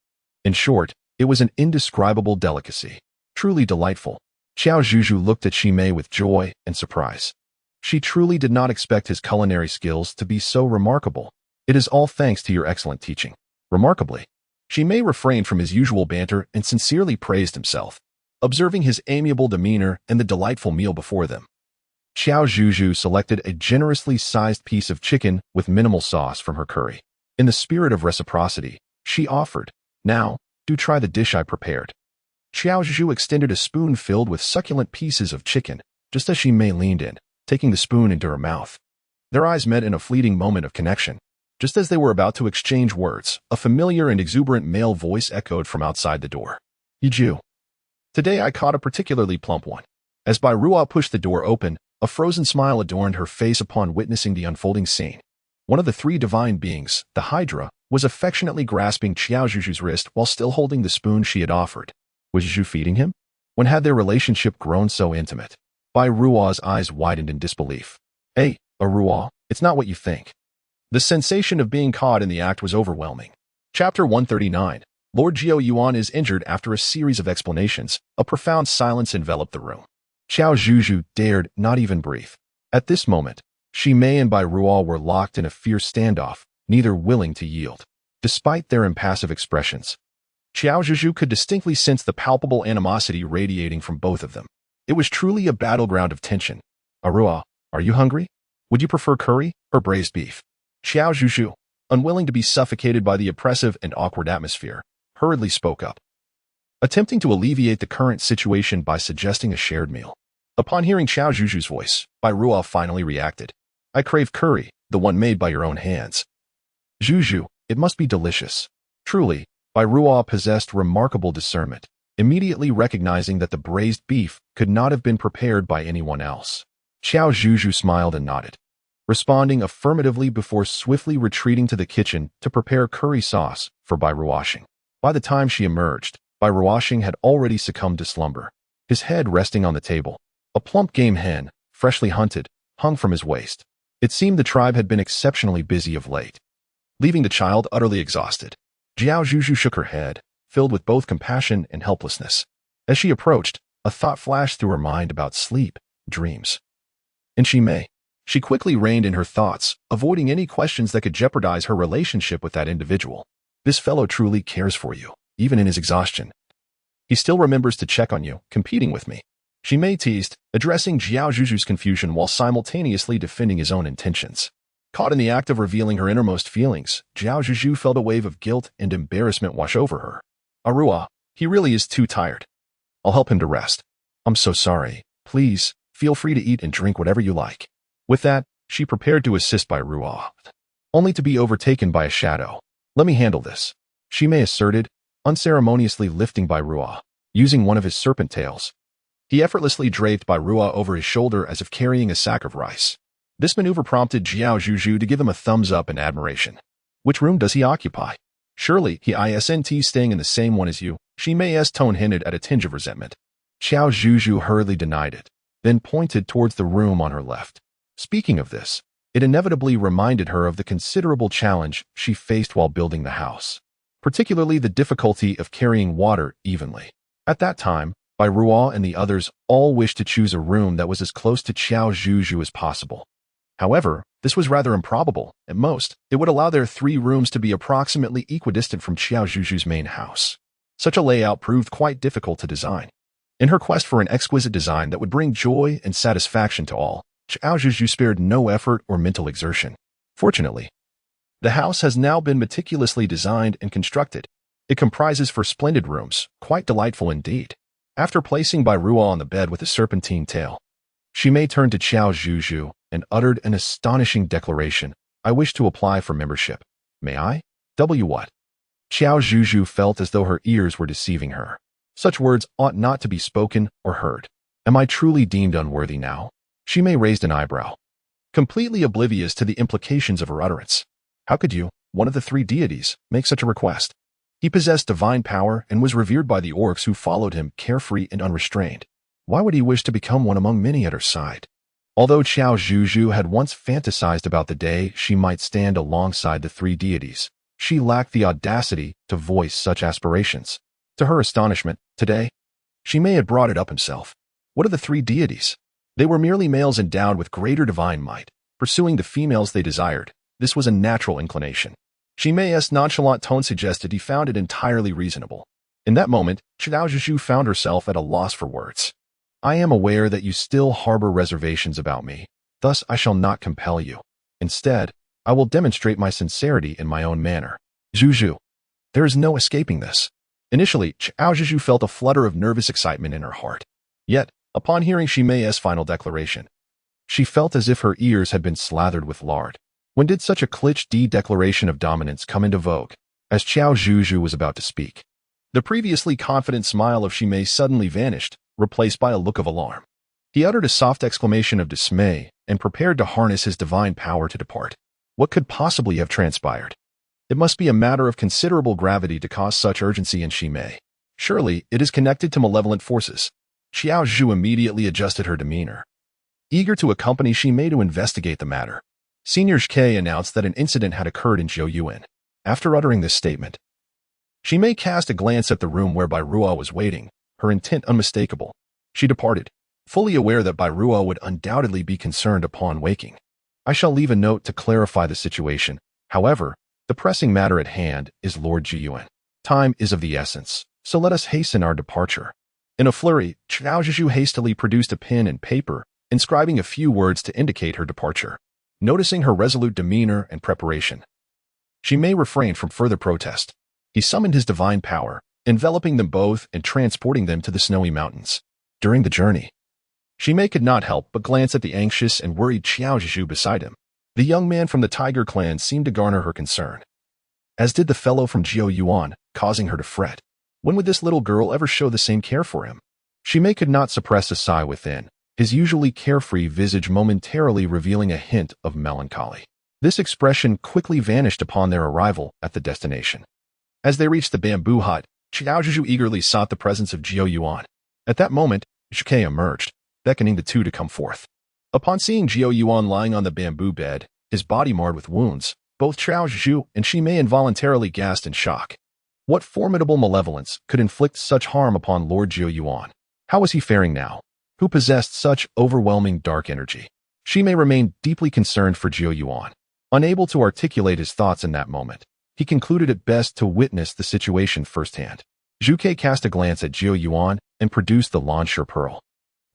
In short, it was an indescribable delicacy. Truly delightful. Qiao Zhuzhu looked at Shimei with joy and surprise. She truly did not expect his culinary skills to be so remarkable. It is all thanks to your excellent teaching. Remarkably, Shimei refrained from his usual banter and sincerely praised himself, observing his amiable demeanor and the delightful meal before them. Qiao Zhuzhu selected a generously sized piece of chicken with minimal sauce from her curry. In the spirit of reciprocity, she offered, "Now, do try the dish I prepared." Qiao Zhuzhu extended a spoon filled with succulent pieces of chicken, just as Shimei leaned in, taking the spoon into her mouth. Their eyes met in a fleeting moment of connection. Just as they were about to exchange words, a familiar and exuberant male voice echoed from outside the door. "Yiju. Today I caught a particularly plump one." As Bai Ruo pushed the door open, a frozen smile adorned her face upon witnessing the unfolding scene. One of the three divine beings, the Hydra, was affectionately grasping Qiao Zhuzhu's wrist while still holding the spoon she had offered. Was Zhu feeding him? When had their relationship grown so intimate? Bai Ruo's eyes widened in disbelief. "Hey, Ruo, it's not what you think." The sensation of being caught in the act was overwhelming. Chapter 139. Lord Jiao Yuan is injured. After a series of explanations, a profound silence enveloped the room. Qiao Zhuzhu dared not even breathe. At this moment, Shimei and Bai Ruo were locked in a fierce standoff, neither willing to yield. Despite their impassive expressions, Qiao Zhuzhu could distinctly sense the palpable animosity radiating from both of them. It was truly a battleground of tension. "Ruo, are you hungry? Would you prefer curry or braised beef?" Qiao Zhuzhu, unwilling to be suffocated by the oppressive and awkward atmosphere, hurriedly spoke up, attempting to alleviate the current situation by suggesting a shared meal. Upon hearing Qiao Zhuzhu's voice, Bai Ruo finally reacted. "I crave curry, the one made by your own hands." "Zhuzhu, it must be delicious." Truly, Bai Ruo possessed remarkable discernment, immediately recognizing that the braised beef could not have been prepared by anyone else. Qiao Zhuzhu smiled and nodded, responding affirmatively before swiftly retreating to the kitchen to prepare curry sauce for Bai Ruoxing. By the time she emerged, Bai Ruoxing had already succumbed to slumber, his head resting on the table. A plump game hen, freshly hunted, hung from his waist. It seemed the tribe had been exceptionally busy of late, leaving the child utterly exhausted. Qiao Zhuzhu shook her head, filled with both compassion and helplessness. As she approached, a thought flashed through her mind about sleep, dreams, and Shimei. She quickly reined in her thoughts, avoiding any questions that could jeopardize her relationship with that individual. "This fellow truly cares for you, even in his exhaustion. He still remembers to check on you, competing with me." Shimei teased, addressing Qiao Zhuzhu's confusion while simultaneously defending his own intentions. Caught in the act of revealing her innermost feelings, Qiao Zhuzhu felt a wave of guilt and embarrassment wash over her. "Ruo, he really is too tired. I'll help him to rest." "I'm so sorry. Please, feel free to eat and drink whatever you like." With that, she prepared to assist Bai Ruo, only to be overtaken by a shadow. "Let me handle this," Shimei asserted, unceremoniously lifting Bai Ruo. Using one of his serpent tails, he effortlessly draped Bai Ruo over his shoulder as if carrying a sack of rice. This maneuver prompted Qiao Zhuzhu to give him a thumbs up in admiration. "Which room does he occupy?" "Surely he isn't staying in the same one as you," Shimei's tone hinted at a tinge of resentment. Qiao Zhuzhu hurriedly denied it, then pointed towards the room on her left. Speaking of this, it inevitably reminded her of the considerable challenge she faced while building the house, particularly the difficulty of carrying water evenly. At that time, Bai Ruo and the others all wished to choose a room that was as close to Qiao Zhuzhu as possible. However, this was rather improbable. At most, it would allow their 3 rooms to be approximately equidistant from Qiao Zhuzhu's main house. Such a layout proved quite difficult to design. In her quest for an exquisite design that would bring joy and satisfaction to all, Qiao Zhuzhu spared no effort or mental exertion. Fortunately, the house has now been meticulously designed and constructed. It comprises 4 splendid rooms, quite delightful indeed. After placing Bai Ruo on the bed with a serpentine tail, Shimei turned to Qiao Zhuzhu and uttered an astonishing declaration. I wish to apply for membership. May I? What? Qiao Zhuzhu felt as though her ears were deceiving her. Such words ought not to be spoken or heard. Am I truly deemed unworthy now? She may raised an eyebrow, completely oblivious to the implications of her utterance. How could you, one of the three deities, make such a request? He possessed divine power and was revered by the orcs who followed him carefree and unrestrained. Why would he wish to become one among many at her side? Although Qiao Zhuzhu had once fantasized about the day she might stand alongside the three deities, she lacked the audacity to voice such aspirations. To her astonishment, today, Shimei had brought it up himself. What are the three deities? They were merely males endowed with greater divine might, pursuing the females they desired. This was a natural inclination. Shimei's nonchalant tone suggested he found it entirely reasonable. In that moment, Qiao Zhuzhu found herself at a loss for words. I am aware that you still harbor reservations about me, thus I shall not compel you. Instead, I will demonstrate my sincerity in my own manner. Zhuzhu. There is no escaping this. Initially, Qiao Zhuzhu felt a flutter of nervous excitement in her heart. Yet, upon hearing Shimei's final declaration, she felt as if her ears had been slathered with lard. When did such a cliché declaration of dominance come into vogue? As Qiao Zhuzhu was about to speak, the previously confident smile of Shimei suddenly vanished, replaced by a look of alarm. He uttered a soft exclamation of dismay and prepared to harness his divine power to depart. What could possibly have transpired? It must be a matter of considerable gravity to cause such urgency in Shimei. Surely, it is connected to malevolent forces. Qiao Zhuzhu immediately adjusted her demeanor, eager to accompany Shimei to investigate the matter. Senior Zhike announced that an incident had occurred in Zhouyuan. After uttering this statement, Shimei cast a glance at the room where Bairua was waiting, her intent unmistakable. She departed, fully aware that Bairua would undoubtedly be concerned upon waking. I shall leave a note to clarify the situation. However, the pressing matter at hand is Lord Zhouyuan. Time is of the essence, so let us hasten our departure. In a flurry, Qiao Zhuzhu hastily produced a pen and paper, inscribing a few words to indicate her departure. Noticing her resolute demeanor and preparation, Shimei refrained from further protest. He summoned his divine power, enveloping them both and transporting them to the snowy mountains. During the journey, Shimei could not help but glance at the anxious and worried Qiao Zhuzhu beside him. The young man from the Tiger clan seemed to garner her concern, as did the fellow from Zhouyuan, causing her to fret. When would this little girl ever show the same care for him? Shimei could not suppress a sigh within, his usually carefree visage momentarily revealing a hint of melancholy. This expression quickly vanished upon their arrival at the destination. As they reached the bamboo hut, Qiao Zhuzhu eagerly sought the presence of Zhouyuan. At that moment, Zhike emerged, beckoning the two to come forth. Upon seeing Zhouyuan lying on the bamboo bed, his body marred with wounds, both Qiao Zhuzhu and Shimei involuntarily gasped in shock. What formidable malevolence could inflict such harm upon Lord Zhouyuan? How was he faring now? Who possessed such overwhelming dark energy? Shimei remained deeply concerned for Zhouyuan. Unable to articulate his thoughts in that moment, he concluded it best to witness the situation firsthand. Zhuke cast a glance at Zhouyuan and produced the Lansher Pearl.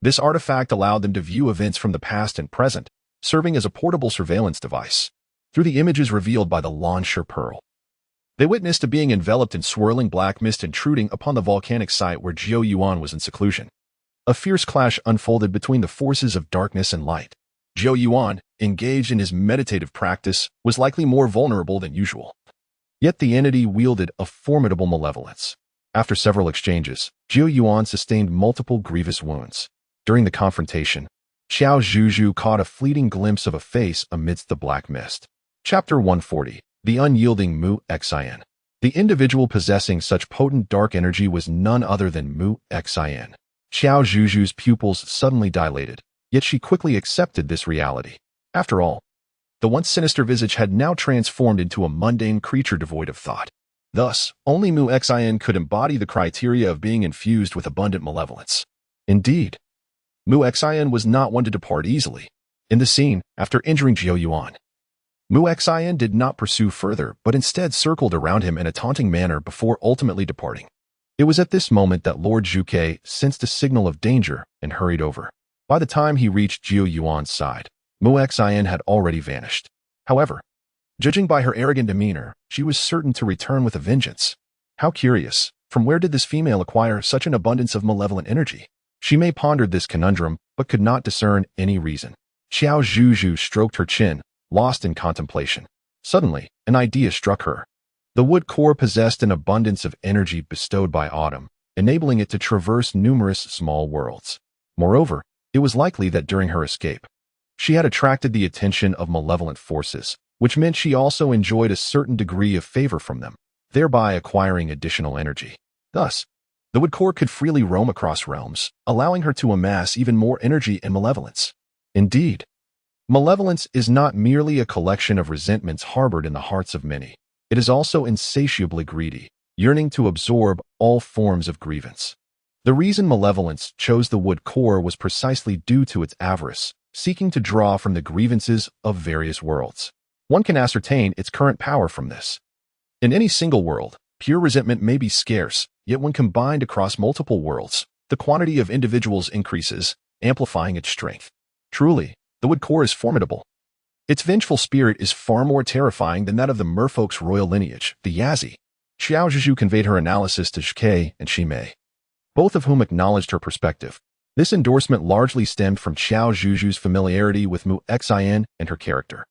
This artifact allowed them to view events from the past and present, serving as a portable surveillance device. Through the images revealed by the Lansher Pearl, they witnessed a being enveloped in swirling black mist intruding upon the volcanic site where Zhouyuan was in seclusion. A fierce clash unfolded between the forces of darkness and light. Zhouyuan, engaged in his meditative practice, was likely more vulnerable than usual. Yet the entity wielded a formidable malevolence. After several exchanges, Zhouyuan sustained multiple grievous wounds. During the confrontation, Qiao Zhuzhu caught a fleeting glimpse of a face amidst the black mist. Chapter 140. The Unyielding Mu Xin. The individual possessing such potent dark energy was none other than Mu Xin. Qiao Zhuzhu's pupils suddenly dilated, yet she quickly accepted this reality. After all, the once sinister visage had now transformed into a mundane creature devoid of thought. Thus, only Mu Xin could embody the criteria of being infused with abundant malevolence. Indeed, Mu Xin was not one to depart easily. In the scene, after injuring Zhouyuan, Mu Xin did not pursue further, but instead circled around him in a taunting manner before ultimately departing. It was at this moment that Lord Zhuke sensed a signal of danger and hurried over. By the time he reached Zhouyuan's side, Mu Xin had already vanished. However, judging by her arrogant demeanor, she was certain to return with a vengeance. How curious, from where did this female acquire such an abundance of malevolent energy? Shimei pondered this conundrum, but could not discern any reason. Qiao Zhuzhu stroked her chin, lost in contemplation. Suddenly, an idea struck her. The wood core possessed an abundance of energy bestowed by autumn, enabling it to traverse numerous small worlds. Moreover, it was likely that during her escape, she had attracted the attention of malevolent forces, which meant she also enjoyed a certain degree of favor from them, thereby acquiring additional energy. Thus, the wood core could freely roam across realms, allowing her to amass even more energy and malevolence. Indeed, malevolence is not merely a collection of resentments harbored in the hearts of many. It is also insatiably greedy, yearning to absorb all forms of grievance. The reason malevolence chose the wood core was precisely due to its avarice, seeking to draw from the grievances of various worlds. One can ascertain its current power from this. In any single world, pure resentment may be scarce, yet when combined across multiple worlds, the quantity of individuals increases, amplifying its strength. Truly, the wood core is formidable. Its vengeful spirit is far more terrifying than that of the merfolk's royal lineage, the Yazi. Qiao Zhuzhu conveyed her analysis to Zhike and Shimei, both of whom acknowledged her perspective. This endorsement largely stemmed from Qiao Zhuzhu's familiarity with Mu Xin and her character.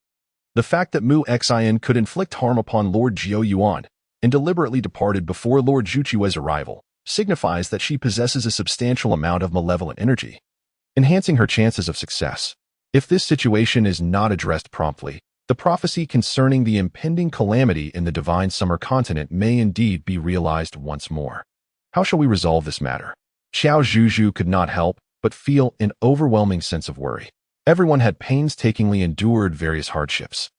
The fact that Mu Xin could inflict harm upon Lord Jiao Yuan and deliberately departed before Lord Zhuqiue's arrival signifies that she possesses a substantial amount of malevolent energy, enhancing her chances of success. If this situation is not addressed promptly, the prophecy concerning the impending calamity in the divine summer continent may indeed be realized once more. How shall we resolve this matter? Qiao Zhuzhu could not help but feel an overwhelming sense of worry. Everyone had painstakingly endured various hardships,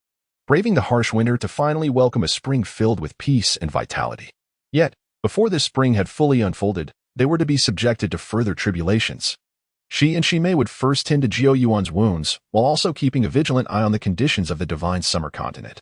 braving the harsh winter to finally welcome a spring filled with peace and vitality. Yet, before this spring had fully unfolded, they were to be subjected to further tribulations. She and Shimei would first tend to Jiao Yuan's wounds, while also keeping a vigilant eye on the conditions of the divine summer continent,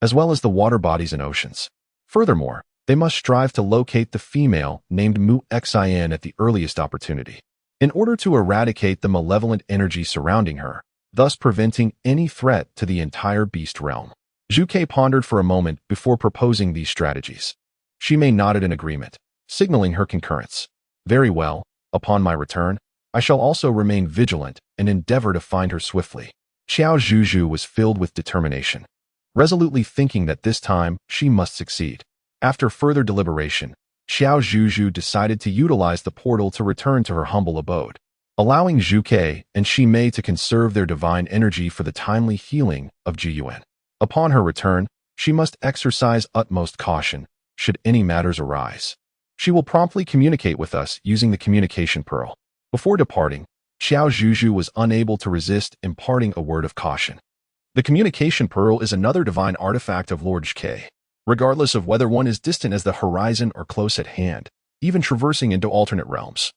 as well as the water bodies and oceans. Furthermore, they must strive to locate the female named Mu Xin at the earliest opportunity, in order to eradicate the malevolent energy surrounding her, thus preventing any threat to the entire beast realm. Zhuke pondered for a moment before proposing these strategies. Shimei nodded in agreement, signaling her concurrence. Very well, upon my return, I shall also remain vigilant and endeavor to find her swiftly. Qiao Zhuzhu was filled with determination, resolutely thinking that this time she must succeed. After further deliberation, Qiao Zhuzhu decided to utilize the portal to return to her humble abode, allowing Zhuke and Shimei to conserve their divine energy for the timely healing of Jiyuan. Upon her return, she must exercise utmost caution should any matters arise. She will promptly communicate with us using the communication pearl. Before departing, Qiao Zhuzhu was unable to resist imparting a word of caution. The communication pearl is another divine artifact of Lord Zhike. Regardless of whether one is distant as the horizon or close at hand, even traversing into alternate realms,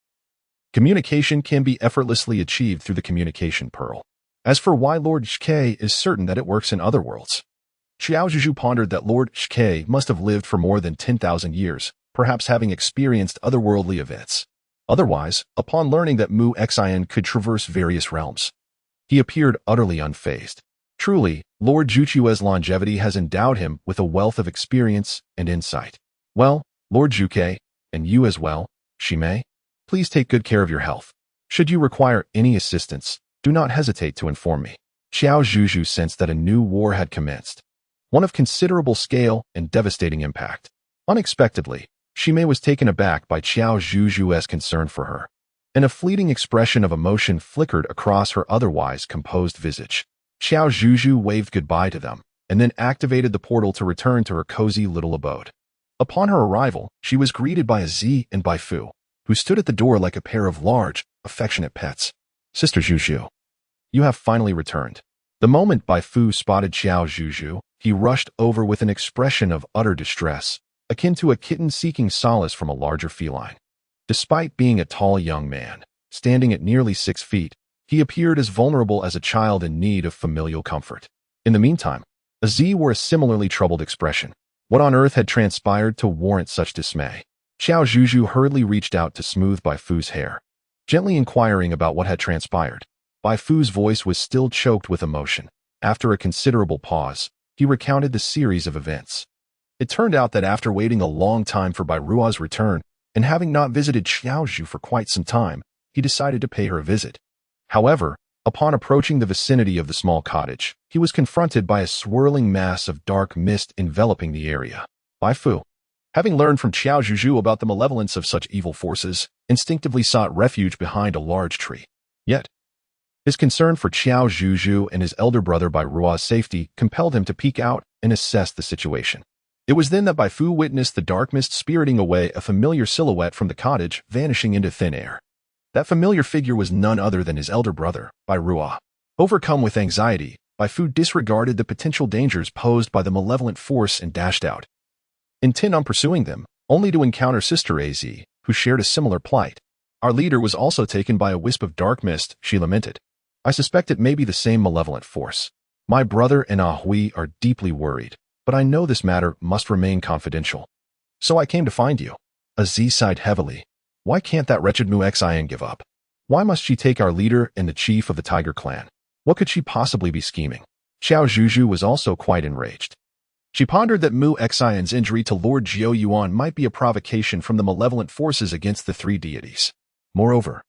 communication can be effortlessly achieved through the communication pearl. As for why Lord Zhike is certain that it works in other worlds, Qiao Zhuzhu pondered that Lord Zhike must have lived for more than 10,000 years, perhaps having experienced otherworldly events. Otherwise, upon learning that Mu Xin could traverse various realms, he appeared utterly unfazed. Truly, Lord Zhuqiue's longevity has endowed him with a wealth of experience and insight. Well, Lord Zhuke, and you as well, Shimei, please take good care of your health. Should you require any assistance, do not hesitate to inform me. Qiao Zhuzhu sensed that a new war had commenced, one of considerable scale and devastating impact. Unexpectedly, Shimei was taken aback by Qiao Zhuzhu's concern for her, and a fleeting expression of emotion flickered across her otherwise composed visage. Qiao Zhuzhu waved goodbye to them, and then activated the portal to return to her cozy little abode. Upon her arrival, she was greeted by Z and by Fu, who stood at the door like a pair of large, affectionate pets. Sister Zhuzhu, you have finally returned. The moment Bai Fu spotted Qiao Zhuzhu, he rushed over with an expression of utter distress, akin to a kitten seeking solace from a larger feline. Despite being a tall young man, standing at nearly 6 feet, he appeared as vulnerable as a child in need of familial comfort. In the meantime, Z wore a similarly troubled expression. What on earth had transpired to warrant such dismay? Qiao Zhuzhu hurriedly reached out to smooth Bai Fu's hair, gently inquiring about what had transpired. Bai Fu's voice was still choked with emotion. After a considerable pause, he recounted the series of events. It turned out that after waiting a long time for Bai Rua's return, and having not visited Qiao Zhu for quite some time, he decided to pay her a visit. However, Upon approaching the vicinity of the small cottage, he was confronted by a swirling mass of dark mist enveloping the area. Bai Fu, having learned from Qiao Zhuzhu about the malevolence of such evil forces, instinctively sought refuge behind a large tree. Yet, his concern for Qiao Zhuzhu and his elder brother Bai Rua's safety compelled him to peek out and assess the situation. It was then that Bai Fu witnessed the dark mist spiriting away a familiar silhouette from the cottage, vanishing into thin air. That familiar figure was none other than his elder brother, Bai Rua. Overcome with anxiety, Bai Fu disregarded the potential dangers posed by the malevolent force and dashed out, intent on pursuing them, only to encounter Sister Az, who shared a similar plight. Our leader was also taken by a wisp of dark mist, she lamented. I suspect it may be the same malevolent force. My brother and Ah Hui are deeply worried, but I know this matter must remain confidential. So I came to find you. Az sighed heavily. Why can't that wretched Mu Xian give up? Why must she take our leader and the chief of the Tiger clan? What could she possibly be scheming? Qiao Zhuzhu was also quite enraged. She pondered that Mu Xian's injury to Lord Jiao Yuan might be a provocation from the malevolent forces against the three deities. Moreover,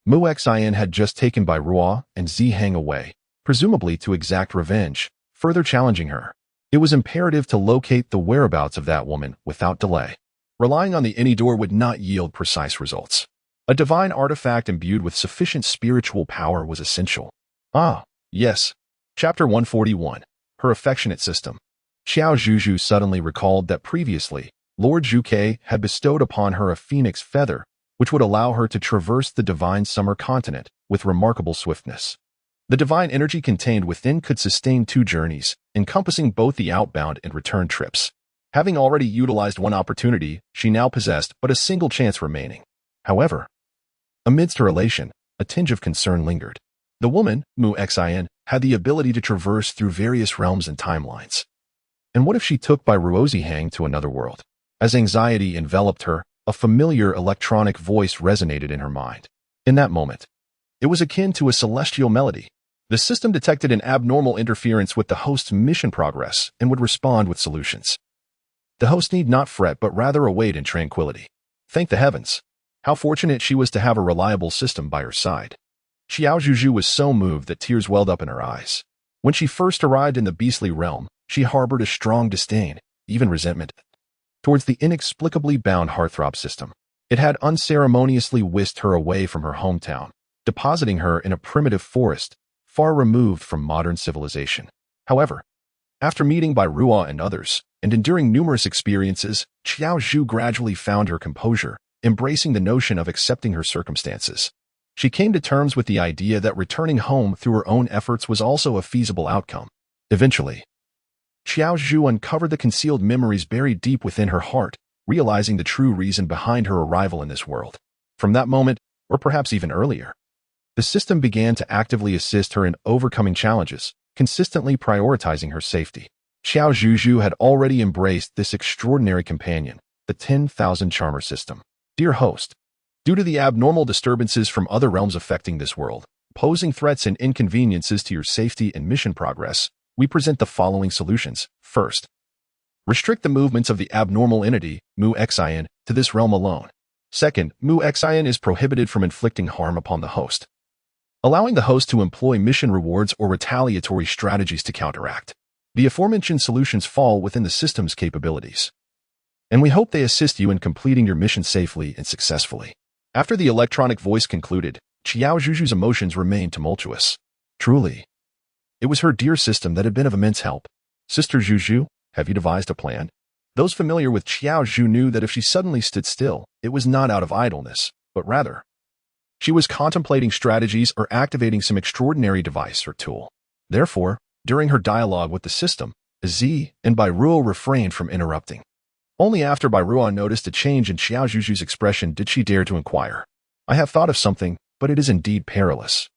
Mu Xian had just taken Bai Rua and Zihang away, presumably to exact revenge, further challenging her. It was imperative to locate the whereabouts of that woman without delay. Relying on the any door would not yield precise results. A divine artifact imbued with sufficient spiritual power was essential. Ah, yes. Chapter 141. Her affectionate system. Qiao Zhuzhu suddenly recalled that previously, Lord Zhuke had bestowed upon her a phoenix feather, which would allow her to traverse the divine summer continent with remarkable swiftness. The divine energy contained within could sustain 2 journeys, encompassing both the outbound and return trips. Having already utilized one opportunity, she now possessed but a single chance remaining. However, amidst her elation, a tinge of concern lingered. The woman, Mu Xian, had the ability to traverse through various realms and timelines. And what if she took Bai Ruozi Hang to another world? As anxiety enveloped her, a familiar electronic voice resonated in her mind. In that moment, it was akin to a celestial melody. The system detected an abnormal interference with the host's mission progress and would respond with solutions. The host need not fret but rather await in tranquility. Thank the heavens. How fortunate she was to have a reliable system by her side. Qiao Zhuzhu was so moved that tears welled up in her eyes. When she first arrived in the beastly realm, she harbored a strong disdain, even resentment, towards the inexplicably bound heartthrob system. It had unceremoniously whisked her away from her hometown, depositing her in a primitive forest, far removed from modern civilization. However, after meeting Bai Rua and others, and enduring numerous experiences, Qiao Zhu gradually found her composure, embracing the notion of accepting her circumstances. She came to terms with the idea that returning home through her own efforts was also a feasible outcome. Eventually, Qiao Zhu uncovered the concealed memories buried deep within her heart, realizing the true reason behind her arrival in this world. From that moment, or perhaps even earlier, the system began to actively assist her in overcoming challenges, consistently prioritizing her safety. Qiao Zhuzhu had already embraced this extraordinary companion, the 10,000 Charmer system. Dear host, due to the abnormal disturbances from other realms affecting this world, posing threats and inconveniences to your safety and mission progress, we present the following solutions. First, restrict the movements of the abnormal entity, Mu Xian, to this realm alone. Second, Mu Xian is prohibited from inflicting harm upon the host, allowing the host to employ mission rewards or retaliatory strategies to counteract. The aforementioned solutions fall within the system's capabilities, and we hope they assist you in completing your mission safely and successfully. After the electronic voice concluded, Qiao Zhuzhu's emotions remained tumultuous. Truly, it was her dear system that had been of immense help. Sister Zhuzhu, have you devised a plan? Those familiar with Qiao Zhu knew that if she suddenly stood still, it was not out of idleness, but rather, she was contemplating strategies or activating some extraordinary device or tool. Therefore, during her dialogue with the system, Z and Bai Rua refrained from interrupting. Only after Bai Rua noticed a change in Qiao Zhuzhu's expression did she dare to inquire. I have thought of something, but it is indeed perilous,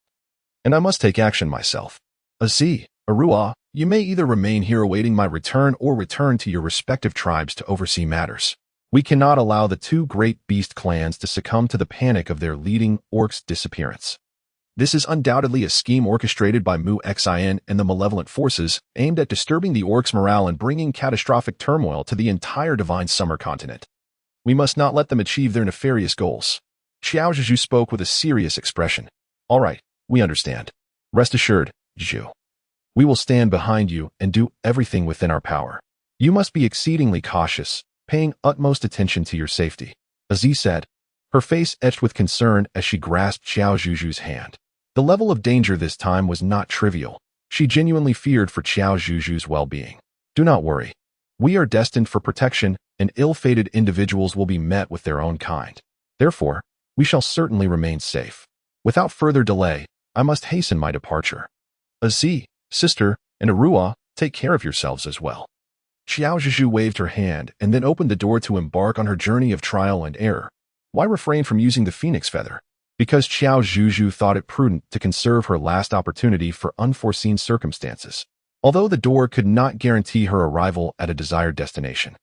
and I must take action myself. Z, Arua, you may either remain here awaiting my return or return to your respective tribes to oversee matters. We cannot allow the 2 great beast clans to succumb to the panic of their leading orcs' disappearance. This is undoubtedly a scheme orchestrated by Mu Xian and the malevolent forces aimed at disturbing the orcs' morale and bringing catastrophic turmoil to the entire divine summer continent. We must not let them achieve their nefarious goals. Qiao Zhuzhu spoke with a serious expression. All right, we understand. Rest assured, Zhu. We will stand behind you and do everything within our power. You must be exceedingly cautious, paying utmost attention to your safety, Aziz said, her face etched with concern as she grasped Qiao Zhuzhu's hand. The level of danger this time was not trivial. She genuinely feared for Qiao Zhuzhu's well-being. Do not worry. We are destined for protection, and ill-fated individuals will be met with their own kind. Therefore, we shall certainly remain safe. Without further delay, I must hasten my departure. Aziz, sister, and Arua, take care of yourselves as well. Qiao Zhuzhu waved her hand and then opened the door to embark on her journey of trial and error. Why refrain from using the phoenix feather? Because Qiao Zhuzhu thought it prudent to conserve her last opportunity for unforeseen circumstances. Although the door could not guarantee her arrival at a desired destination,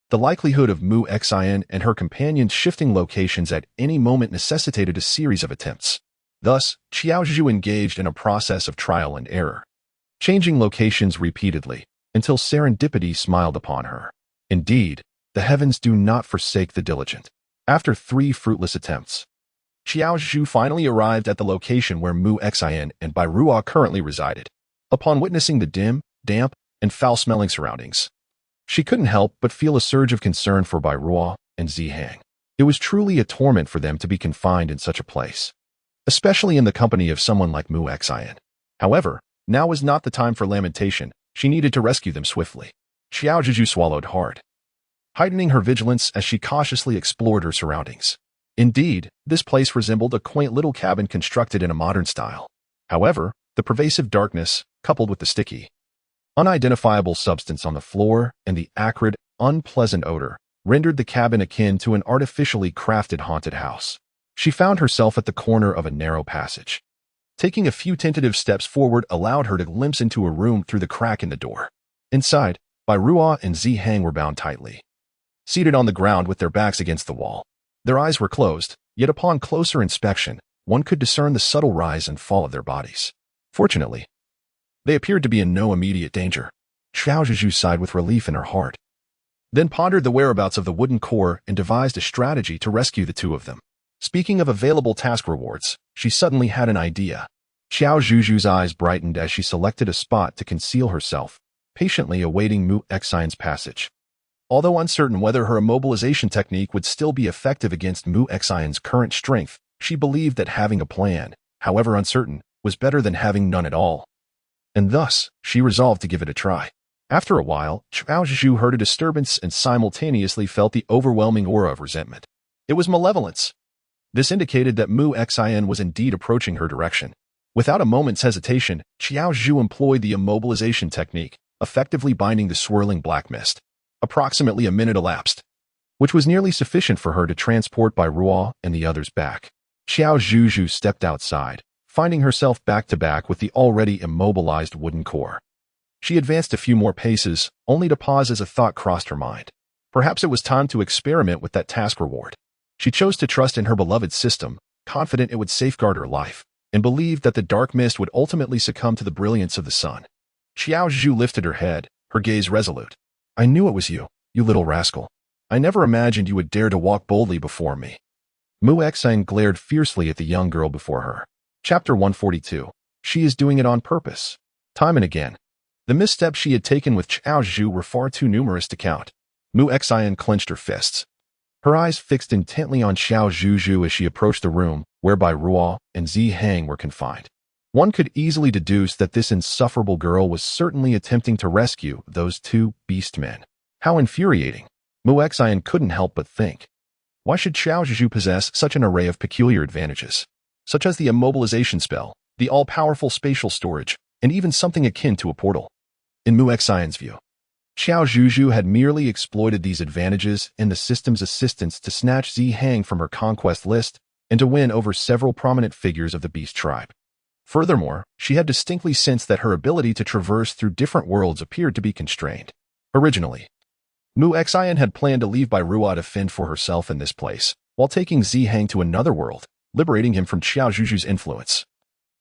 the likelihood of Mu Xian and her companions shifting locations at any moment necessitated a series of attempts. Thus, Qiao Zhuzhu engaged in a process of trial and error, changing locations repeatedly, until serendipity smiled upon her. Indeed, the heavens do not forsake the diligent. After 3 fruitless attempts, Qiao Zhuzhu finally arrived at the location where Mu Xian and Bai Ruo currently resided. Upon witnessing the dim, damp, and foul-smelling surroundings, she couldn't help but feel a surge of concern for Bai Ruo and Zihang. It was truly a torment for them to be confined in such a place, especially in the company of someone like Mu Xian. However, now was not the time for lamentation. She needed to rescue them swiftly. Qiao Zhuzhu swallowed hard, heightening her vigilance as she cautiously explored her surroundings. Indeed, this place resembled a quaint little cabin constructed in a modern style. However, the pervasive darkness, coupled with the sticky, unidentifiable substance on the floor and the acrid, unpleasant odor, rendered the cabin akin to an artificially crafted haunted house. She found herself at the corner of a narrow passage. Taking a few tentative steps forward allowed her to glimpse into a room through the crack in the door. Inside, Bai Ruo and Zihang were bound tightly, seated on the ground with their backs against the wall. Their eyes were closed, yet upon closer inspection, one could discern the subtle rise and fall of their bodies. Fortunately, they appeared to be in no immediate danger. Qiao Zhuzhu sighed with relief in her heart, then pondered the whereabouts of the wooden core and devised a strategy to rescue the 2 of them. Speaking of available task rewards, she suddenly had an idea. Qiao Zhuzhu's eyes brightened as she selected a spot to conceal herself, patiently awaiting Mu Xian's passage. Although uncertain whether her immobilization technique would still be effective against Mu Xian's current strength, she believed that having a plan, however uncertain, was better than having none at all. And thus, she resolved to give it a try. After a while, Qiao Zhuzhu heard a disturbance and simultaneously felt the overwhelming aura of resentment. It was malevolence. This indicated that Mu Xian was indeed approaching her direction. Without a moment's hesitation, Qiao Zhuzhu employed the immobilization technique, effectively binding the swirling black mist. Approximately a minute elapsed, which was nearly sufficient for her to transport Bai Ruo and the others back. Qiao Zhuzhu stepped outside, finding herself back-to-back with the already immobilized wooden core. She advanced a few more paces, only to pause as a thought crossed her mind. Perhaps it was time to experiment with that task reward. She chose to trust in her beloved system, confident it would safeguard her life, and believed that the dark mist would ultimately succumb to the brilliance of the sun. Qiao Zhuzhu lifted her head, her gaze resolute. I knew it was you, you little rascal. I never imagined you would dare to walk boldly before me. Mu Xian glared fiercely at the young girl before her. Chapter 142. She is doing it on purpose. Time and again, the missteps she had taken with Qiao Zhuzhu were far too numerous to count. Mu Xian clenched her fists, her eyes fixed intently on Qiao Zhuzhu as she approached the room where Bai Ruo and Zihang were confined. One could easily deduce that this insufferable girl was certainly attempting to rescue those 2 beast men. How infuriating! Mu Xian couldn't help but think. Why should Qiao Zhuzhu possess such an array of peculiar advantages, such as the immobilization spell, the all-powerful spatial storage, and even something akin to a portal? In Mu Xian's view, Qiao Zhuzhu had merely exploited these advantages and the system's assistance to snatch Zihang from her conquest list and to win over several prominent figures of the beast tribe. Furthermore, she had distinctly sensed that her ability to traverse through different worlds appeared to be constrained. Originally, Mu Xian had planned to leave Bai Ruo to fend for herself in this place, while taking Zihang to another world, liberating him from Qiao Zhuzhu's influence,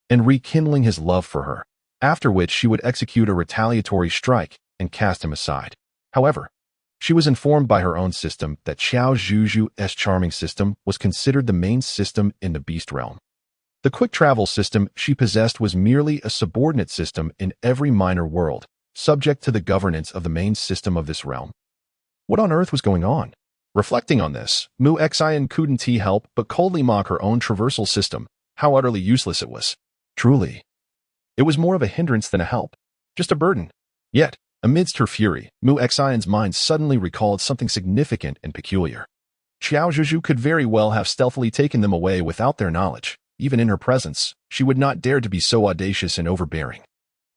and rekindling his love for her, after which she would execute a retaliatory strike and cast him aside. However, she was informed by her own system that Qiao Zhuzhu's charming system was considered the main system in the beast realm. The quick travel system she possessed was merely a subordinate system in every minor world, subject to the governance of the main system of this realm. What on earth was going on? Reflecting on this, Mu Xian couldn't help but coldly mock her own traversal system, how utterly useless it was. Truly, it was more of a hindrance than a help, just a burden. Yet, amidst her fury, Mu Xian's mind suddenly recalled something significant and peculiar. Qiao Zhuzhu could very well have stealthily taken them away without their knowledge. Even in her presence, she would not dare to be so audacious and overbearing.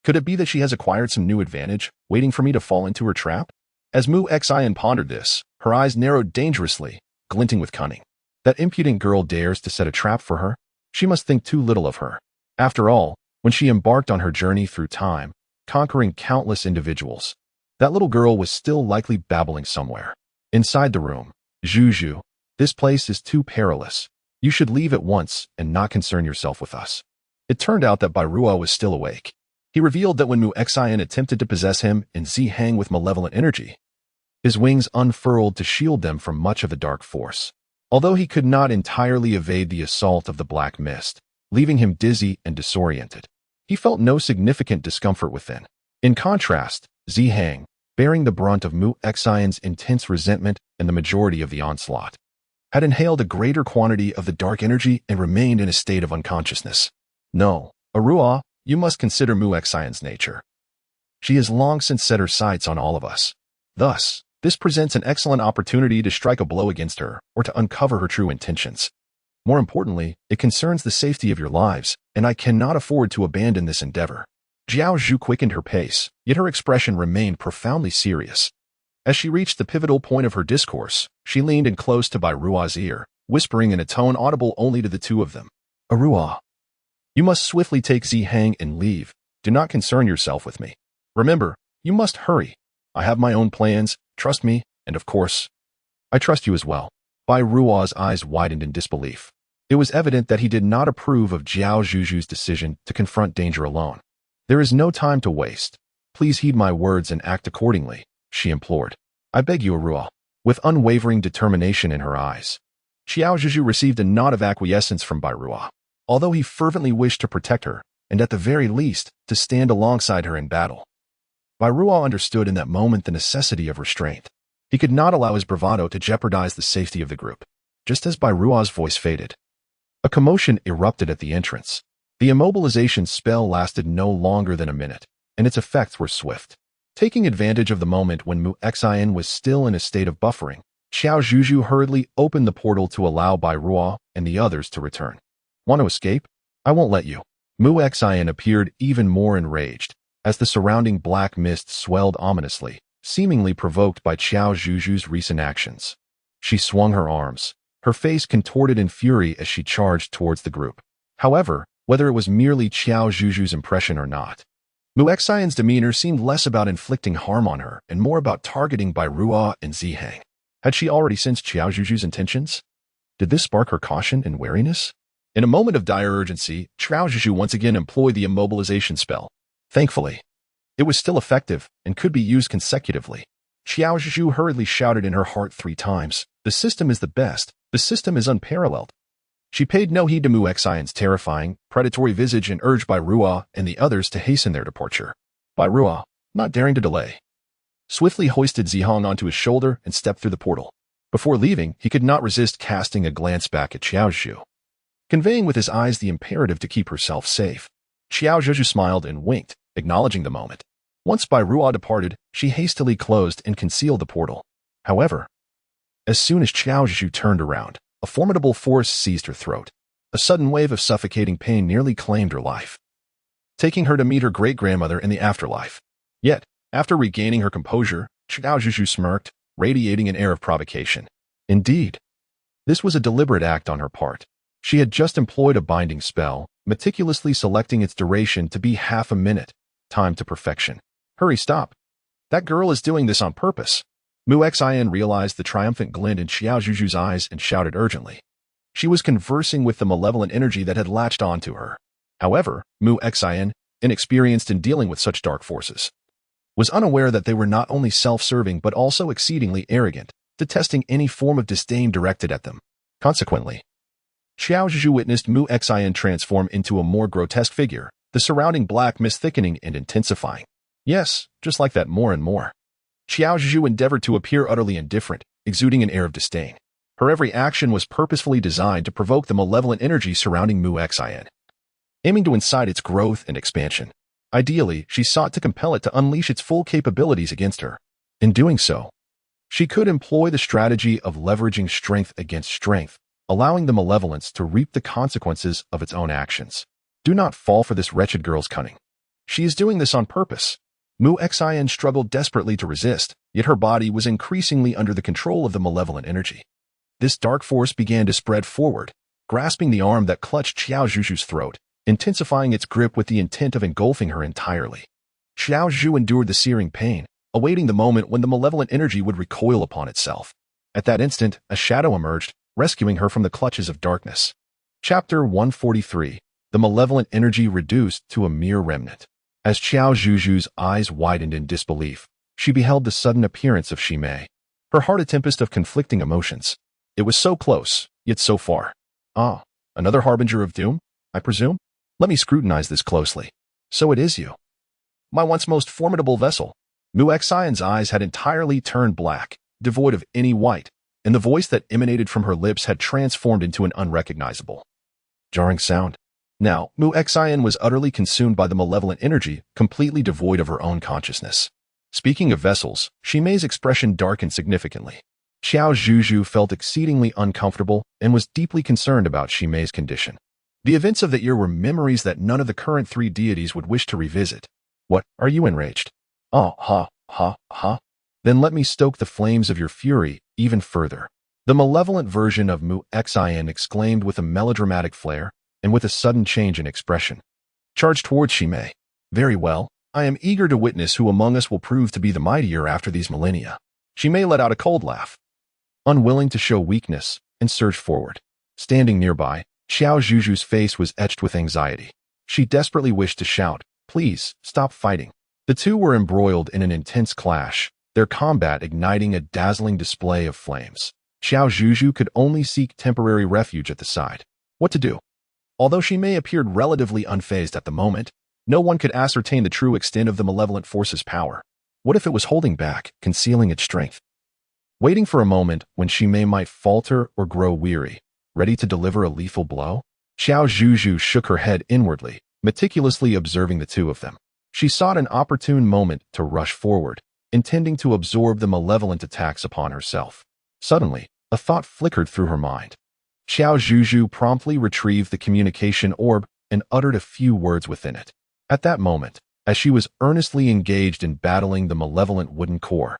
Could it be that she has acquired some new advantage, waiting for me to fall into her trap? As Mu Xian pondered this, her eyes narrowed dangerously, glinting with cunning. That impudent girl dares to set a trap for her? She must think too little of her. After all, when she embarked on her journey through time, conquering countless individuals, that little girl was still likely babbling somewhere. Inside the room, Zhuzhu, this place is too perilous. You should leave at once and not concern yourself with us. It turned out that Bai Ruo was still awake. He revealed that when Mu Xian attempted to possess him and Zihang with malevolent energy, his wings unfurled to shield them from much of the dark force. Although he could not entirely evade the assault of the black mist, leaving him dizzy and disoriented, he felt no significant discomfort within. In contrast, Zihang, bearing the brunt of Mu Xian's intense resentment and the majority of the onslaught, had inhaled a greater quantity of the dark energy and remained in a state of unconsciousness. No, Arua, you must consider Mu Xian's nature. She has long since set her sights on all of us. Thus, this presents an excellent opportunity to strike a blow against her or to uncover her true intentions. More importantly, it concerns the safety of your lives, and I cannot afford to abandon this endeavor. Qiao Zhuzhu quickened her pace, yet her expression remained profoundly serious. As she reached the pivotal point of her discourse, she leaned in close to Bai Ruo's ear, whispering in a tone audible only to the two of them. Arua, you must swiftly take Zihang and leave. Do not concern yourself with me. Remember, you must hurry. I have my own plans, trust me, and of course, I trust you as well. Bai Ruo's eyes widened in disbelief. It was evident that he did not approve of Qiao Zhuzhu's decision to confront danger alone. There is no time to waste. Please heed my words and act accordingly, she implored. I beg you, Arua. With unwavering determination in her eyes, Qiao Zhuzhu received a nod of acquiescence from Bai Ruo. Although he fervently wished to protect her, and at the very least, to stand alongside her in battle, Bai Ruo understood in that moment the necessity of restraint. He could not allow his bravado to jeopardize the safety of the group. Just as Bai Ruo's voice faded, a commotion erupted at the entrance. The immobilization spell lasted no longer than a minute, and its effects were swift. Taking advantage of the moment when Mu Xian was still in a state of buffering, Qiao Zhuzhu hurriedly opened the portal to allow Bai Ruo and the others to return. Want to escape? I won't let you. Mu Xian appeared even more enraged, as the surrounding black mist swelled ominously, seemingly provoked by Qiao Zhuzhu's recent actions. She swung her arms, her face contorted in fury as she charged towards the group. However, whether it was merely Qiao Zhuzhu's impression or not, Mu Xian's demeanor seemed less about inflicting harm on her and more about targeting Bai Ruo and Zihang. Had she already sensed Qiao Zhuzhu's intentions? Did this spark her caution and wariness? In a moment of dire urgency, Qiao Zhuzhu once again employed the immobilization spell. Thankfully, it was still effective and could be used consecutively. Qiao Zhuzhu hurriedly shouted in her heart 3 times, "The system is the best. The system is unparalleled." She paid no heed to Mu Xian's terrifying, predatory visage and urged Bai Ruo and the others to hasten their departure. Bai Ruo, not daring to delay, swiftly hoisted Zihang onto his shoulder and stepped through the portal. Before leaving, he could not resist casting a glance back at Qiao Zhuzhu, conveying with his eyes the imperative to keep herself safe. Qiao Zhuzhu smiled and winked, acknowledging the moment. Once Bai Ruo departed, she hastily closed and concealed the portal. However, as soon as Qiao Zhuzhu turned around, a formidable force seized her throat. A sudden wave of suffocating pain nearly claimed her life, taking her to meet her great-grandmother in the afterlife. Yet, after regaining her composure, Qiao Zhuzhu smirked, radiating an air of provocation. Indeed, this was a deliberate act on her part. She had just employed a binding spell, meticulously selecting its duration to be half a minute, timed to perfection. Hurry, stop. That girl is doing this on purpose. Mu Xian realized the triumphant glint in Qiao Zhuzhu's eyes and shouted urgently. She was conversing with the malevolent energy that had latched onto her. However, Mu Xian, inexperienced in dealing with such dark forces, was unaware that they were not only self-serving but also exceedingly arrogant, detesting any form of disdain directed at them. Consequently, Qiao Zhuzhu witnessed Mu Xian transform into a more grotesque figure, the surrounding black mist thickening and intensifying. Yes, just like that more and more. Qiao Zhuzhu endeavored to appear utterly indifferent, exuding an air of disdain. Her every action was purposefully designed to provoke the malevolent energy surrounding Mu Xian, aiming to incite its growth and expansion. Ideally, she sought to compel it to unleash its full capabilities against her. In doing so, she could employ the strategy of leveraging strength against strength, allowing the malevolence to reap the consequences of its own actions. Do not fall for this wretched girl's cunning. She is doing this on purpose. Mu Xian struggled desperately to resist, yet her body was increasingly under the control of the malevolent energy. This dark force began to spread forward, grasping the arm that clutched Qiao Zhuzhu's throat, intensifying its grip with the intent of engulfing her entirely. Qiao Zhuzhu endured the searing pain, awaiting the moment when the malevolent energy would recoil upon itself. At that instant, a shadow emerged, rescuing her from the clutches of darkness. Chapter 143. The malevolent energy reduced to a mere remnant. As Qiao Zhuzhu's eyes widened in disbelief, she beheld the sudden appearance of Shimei. Her heart a tempest of conflicting emotions. It was so close, yet so far. Ah, another harbinger of doom, I presume? Let me scrutinize this closely. So it is you. My once most formidable vessel. Mu Xian's eyes had entirely turned black, devoid of any white, and the voice that emanated from her lips had transformed into an unrecognizable, jarring sound. Now, Mu Xian was utterly consumed by the malevolent energy, completely devoid of her own consciousness. Speaking of vessels, Shimei's expression darkened significantly. Qiao Zhuzhu felt exceedingly uncomfortable and was deeply concerned about Shimei's condition. The events of that year were memories that none of the current three deities would wish to revisit. What, are you enraged? Oh, ha, ha, ha. Then let me stoke the flames of your fury even further. The malevolent version of Mu Xian exclaimed with a melodramatic flair and with a sudden change in expression. Charged towards Shimei. Very well, I am eager to witness who among us will prove to be the mightier after these millennia. Shimei let out a cold laugh, unwilling to show weakness, and surged forward. Standing nearby, Qiao Zhuzhu's face was etched with anxiety. She desperately wished to shout, "Please, stop fighting." The two were embroiled in an intense clash, their combat igniting a dazzling display of flames. Qiao Zhuzhu could only seek temporary refuge at the side. What to do? Although Shimei appeared relatively unfazed at the moment, no one could ascertain the true extent of the malevolent force's power. What if it was holding back, concealing its strength? Waiting for a moment when Shimei might falter or grow weary, ready to deliver a lethal blow? Qiao Zhuzhu shook her head inwardly, meticulously observing the two of them. She sought an opportune moment to rush forward, intending to absorb the malevolent attacks upon herself. Suddenly, a thought flickered through her mind. Qiao Zhuzhu promptly retrieved the communication orb and uttered a few words within it. At that moment, as she was earnestly engaged in battling the malevolent wooden core,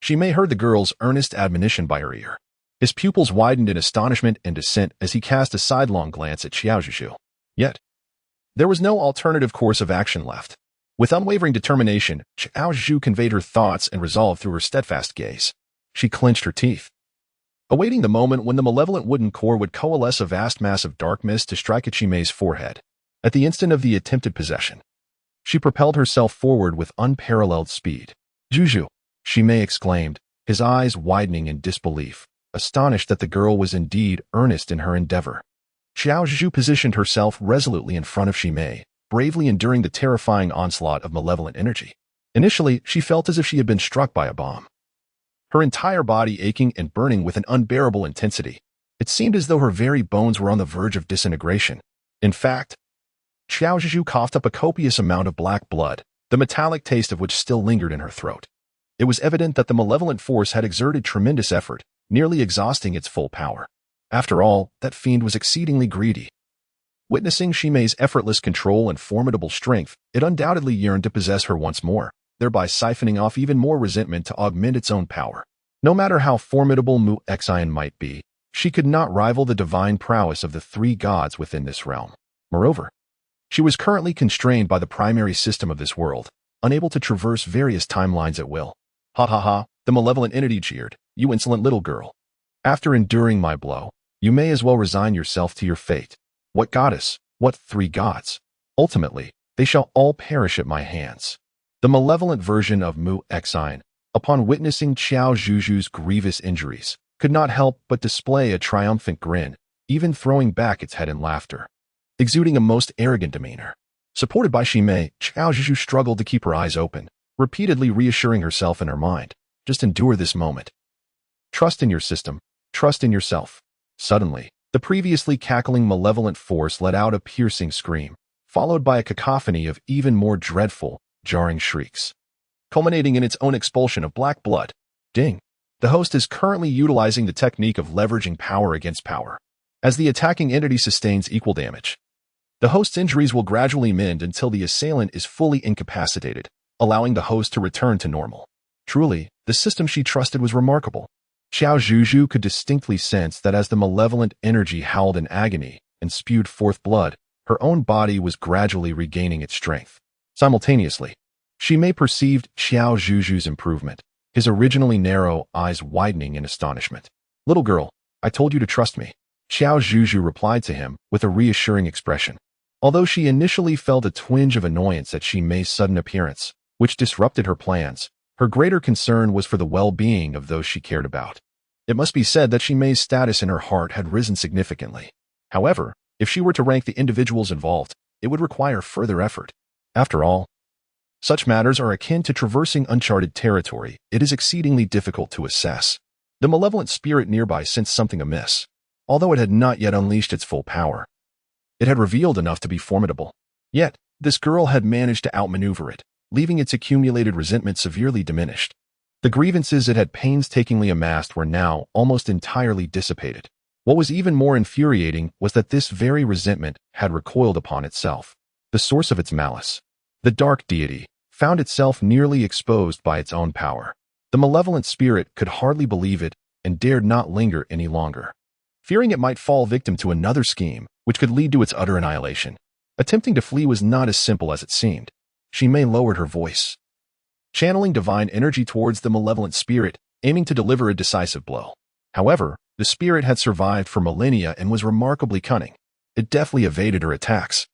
Shimei heard the girl's earnest admonition by her ear. His pupils widened in astonishment and dissent as he cast a sidelong glance at Qiao Zhuzhu. Yet, there was no alternative course of action left. With unwavering determination, Qiao Zhuzhu conveyed her thoughts and resolve through her steadfast gaze. She clenched her teeth, awaiting the moment when the malevolent wooden core would coalesce a vast mass of dark mist to strike at Shimei's forehead. At the instant of the attempted possession, she propelled herself forward with unparalleled speed. "Zhuzhu!" Shimei exclaimed, his eyes widening in disbelief, astonished that the girl was indeed earnest in her endeavor. Qiao Zhuzhu positioned herself resolutely in front of Shimei, bravely enduring the terrifying onslaught of malevolent energy. Initially, she felt as if she had been struck by a bomb, her entire body aching and burning with an unbearable intensity. It seemed as though her very bones were on the verge of disintegration. In fact, Qiao Zhuzhu coughed up a copious amount of black blood, the metallic taste of which still lingered in her throat. It was evident that the malevolent force had exerted tremendous effort, nearly exhausting its full power. After all, that fiend was exceedingly greedy. Witnessing Shimei's effortless control and formidable strength, it undoubtedly yearned to possess her once more, thereby siphoning off even more resentment to augment its own power. No matter how formidable Mu Xian might be, she could not rival the divine prowess of the three gods within this realm. Moreover, she was currently constrained by the primary system of this world, unable to traverse various timelines at will. Ha ha ha, the malevolent entity jeered, "You insolent little girl. After enduring my blow, you may as well resign yourself to your fate. What goddess? What three gods? Ultimately, they shall all perish at my hands." The malevolent version of Mu Xian, upon witnessing Qiao Zhuzhu's grievous injuries, could not help but display a triumphant grin, even throwing back its head in laughter, exuding a most arrogant demeanor. Supported by Shimei, Qiao Zhuzhu struggled to keep her eyes open, repeatedly reassuring herself in her mind, just endure this moment. Trust in your system, trust in yourself. Suddenly, the previously cackling malevolent force let out a piercing scream, followed by a cacophony of even more dreadful, jarring shrieks, culminating in its own expulsion of black blood. Ding! The host is currently utilizing the technique of leveraging power against power. As the attacking entity sustains equal damage, the host's injuries will gradually mend until the assailant is fully incapacitated, allowing the host to return to normal. Truly, the system she trusted was remarkable. Qiao Zhuzhu could distinctly sense that as the malevolent energy howled in agony and spewed forth blood, her own body was gradually regaining its strength. Simultaneously, Shimei perceived Qiao Zhuzhu's improvement, his originally narrow eyes widening in astonishment. "Little girl, I told you to trust me," Qiao Zhuzhu replied to him with a reassuring expression. Although she initially felt a twinge of annoyance at Shimei's sudden appearance, which disrupted her plans, her greater concern was for the well-being of those she cared about. It must be said that Shimei's status in her heart had risen significantly. However, if she were to rank the individuals involved, it would require further effort. After all, such matters are akin to traversing uncharted territory. It is exceedingly difficult to assess. The malevolent spirit nearby sensed something amiss. Although it had not yet unleashed its full power, it had revealed enough to be formidable. Yet, this girl had managed to outmaneuver it, leaving its accumulated resentment severely diminished. The grievances it had painstakingly amassed were now almost entirely dissipated. What was even more infuriating was that this very resentment had recoiled upon itself. The source of its malice, the dark deity, found itself nearly exposed by its own power. The malevolent spirit could hardly believe it and dared not linger any longer. Fearing it might fall victim to another scheme, which could lead to its utter annihilation, attempting to flee was not as simple as it seemed. Shimei lowered her voice, channeling divine energy towards the malevolent spirit, aiming to deliver a decisive blow. However, the spirit had survived for millennia and was remarkably cunning. It deftly evaded her attacks,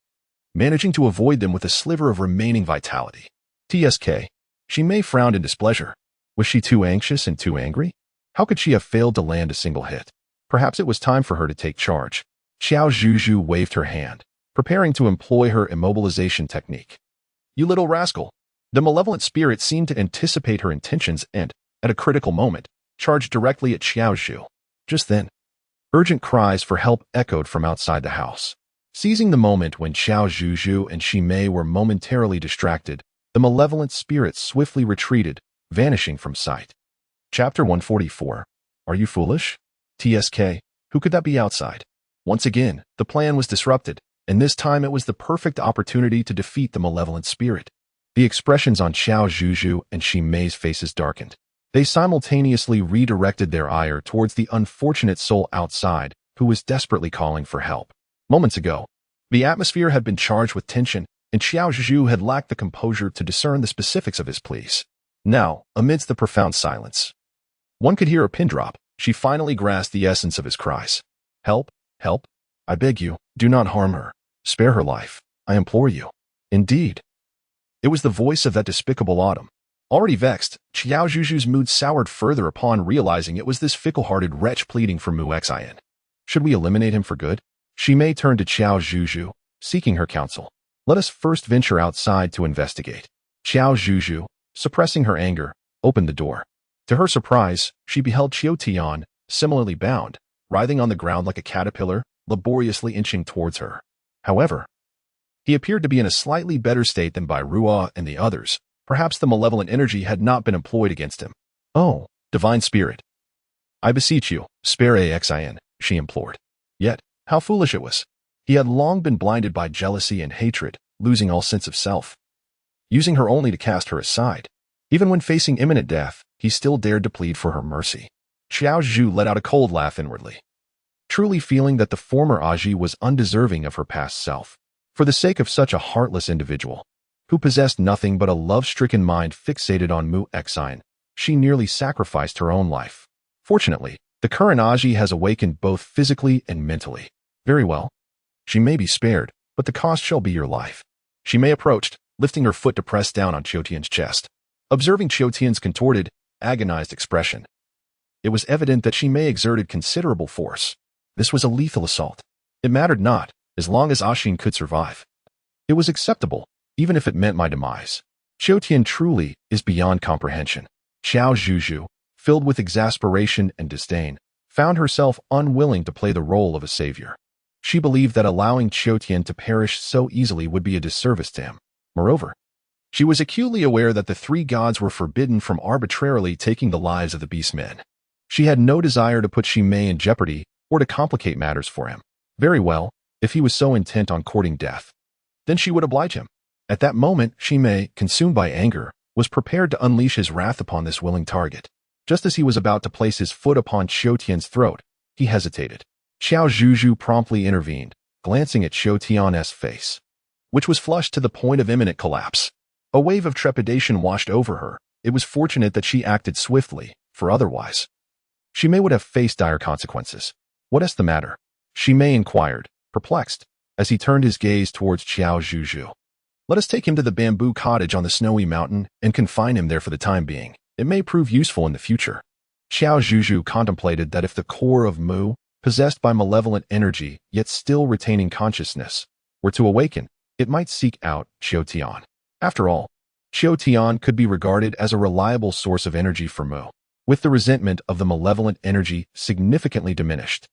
managing to avoid them with a sliver of remaining vitality. TSK. Shimei frowned in displeasure. Was she too anxious and too angry? How could she have failed to land a single hit? Perhaps it was time for her to take charge. Qiao Zhuzhu waved her hand, preparing to employ her immobilization technique. "You little rascal!" The malevolent spirit seemed to anticipate her intentions and, at a critical moment, charged directly at Qiao Zhuzhu. Just then, urgent cries for help echoed from outside the house. Seizing the moment when Qiao Zhuzhu and Shimei were momentarily distracted, the malevolent spirit swiftly retreated, vanishing from sight. Chapter 144. Are you foolish? TSK. Who could that be outside? Once again, the plan was disrupted, and this time it was the perfect opportunity to defeat the malevolent spirit. The expressions on Qiao Zhuzhu and Shimei's faces darkened. They simultaneously redirected their ire towards the unfortunate soul outside, who was desperately calling for help. Moments ago, the atmosphere had been charged with tension, and Qiao Zhuzhu had lacked the composure to discern the specifics of his pleas. Now, amidst the profound silence, one could hear a pin drop. She finally grasped the essence of his cries. "Help, help, I beg you, do not harm her. Spare her life, I implore you." Indeed, it was the voice of that despicable autumn. Already vexed, Qiao Zhuzhu's mood soured further upon realizing it was this fickle-hearted wretch pleading for Muxian. Should we eliminate him for good? Shimei turned to Qiao Zhuzhu, seeking her counsel. "Let us first venture outside to investigate." Qiao Zhuzhu, suppressing her anger, opened the door. To her surprise, she beheld Qiao, similarly bound, writhing on the ground like a caterpillar, laboriously inching towards her. However, he appeared to be in a slightly better state than Bai Ruo and the others. Perhaps the malevolent energy had not been employed against him. "Oh, divine spirit, I beseech you, spare Xin," she implored. Yet, how foolish it was. He had long been blinded by jealousy and hatred, losing all sense of self, using her only to cast her aside. Even when facing imminent death, he still dared to plead for her mercy. Qiao Zhuzhu let out a cold laugh inwardly, truly feeling that the former Aji was undeserving of her past self. For the sake of such a heartless individual, who possessed nothing but a love-stricken mind fixated on Muxian, she nearly sacrificed her own life. Fortunately, the current Aji has awakened both physically and mentally. Very well. She may be spared, but the cost shall be your life. Shimei approached, lifting her foot to press down on Qiao chest. Observing Qiao contorted, agonized expression, it was evident that Shimei exerted considerable force. This was a lethal assault. It mattered not, as long as Ashin could survive. It was acceptable, even if it meant my demise. Qiao truly is beyond comprehension. Qiao Zhuzhu, filled with exasperation and disdain, found herself unwilling to play the role of a savior. She believed that allowing Qiao to perish so easily would be a disservice to him. Moreover, she was acutely aware that the three gods were forbidden from arbitrarily taking the lives of the beastmen. She had no desire to put Shimei in jeopardy or to complicate matters for him. Very well, if he was so intent on courting death, then she would oblige him. At that moment, Shimei, consumed by anger, was prepared to unleash his wrath upon this willing target. Just as he was about to place his foot upon Qiao throat, he hesitated. Qiao Zhuzhu promptly intervened, glancing at Qiao face, which was flushed to the point of imminent collapse. A wave of trepidation washed over her. It was fortunate that she acted swiftly, for otherwise, Shimei would have faced dire consequences. What is the matter? Shimei inquired, perplexed, as he turned his gaze towards Qiao Zhuzhu. Let us take him to the bamboo cottage on the snowy mountain and confine him there for the time being. It may prove useful in the future. Qiao Zhuzhu contemplated that if the core of Mu, possessed by malevolent energy yet still retaining consciousness, were to awaken, it might seek out Qiao. After all, Qiao could be regarded as a reliable source of energy for Mu. With the resentment of the malevolent energy significantly diminished,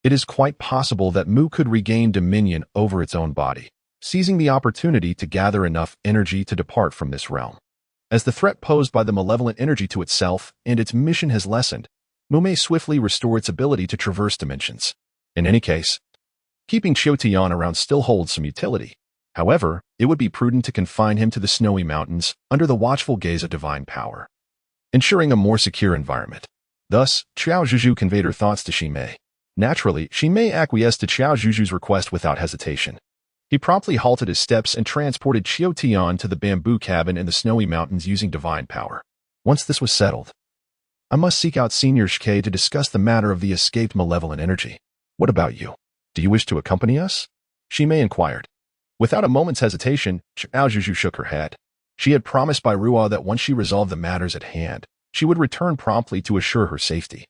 it is quite possible that Mu could regain dominion over its own body, seizing the opportunity to gather enough energy to depart from this realm. As the threat posed by the malevolent energy to itself and its mission has lessened, Mu may swiftly restore its ability to traverse dimensions. In any case, keeping Qiao around still holds some utility. However, it would be prudent to confine him to the snowy mountains under the watchful gaze of divine power, ensuring a more secure environment. Thus, Qiao Zhuzhu conveyed her thoughts to Shimei. Naturally, Shimei acquiesced to Qiao Zhuzhu's request without hesitation. He promptly halted his steps and transported Qiao to the bamboo cabin in the snowy mountains using divine power. Once this was settled, I must seek out Senior Shike to discuss the matter of the escaped malevolent energy. What about you? Do you wish to accompany us? Shimei inquired. Without a moment's hesitation, Qiao Zhuzhu shook her head. She had promised by Ruo that once she resolved the matters at hand, she would return promptly to assure her safety.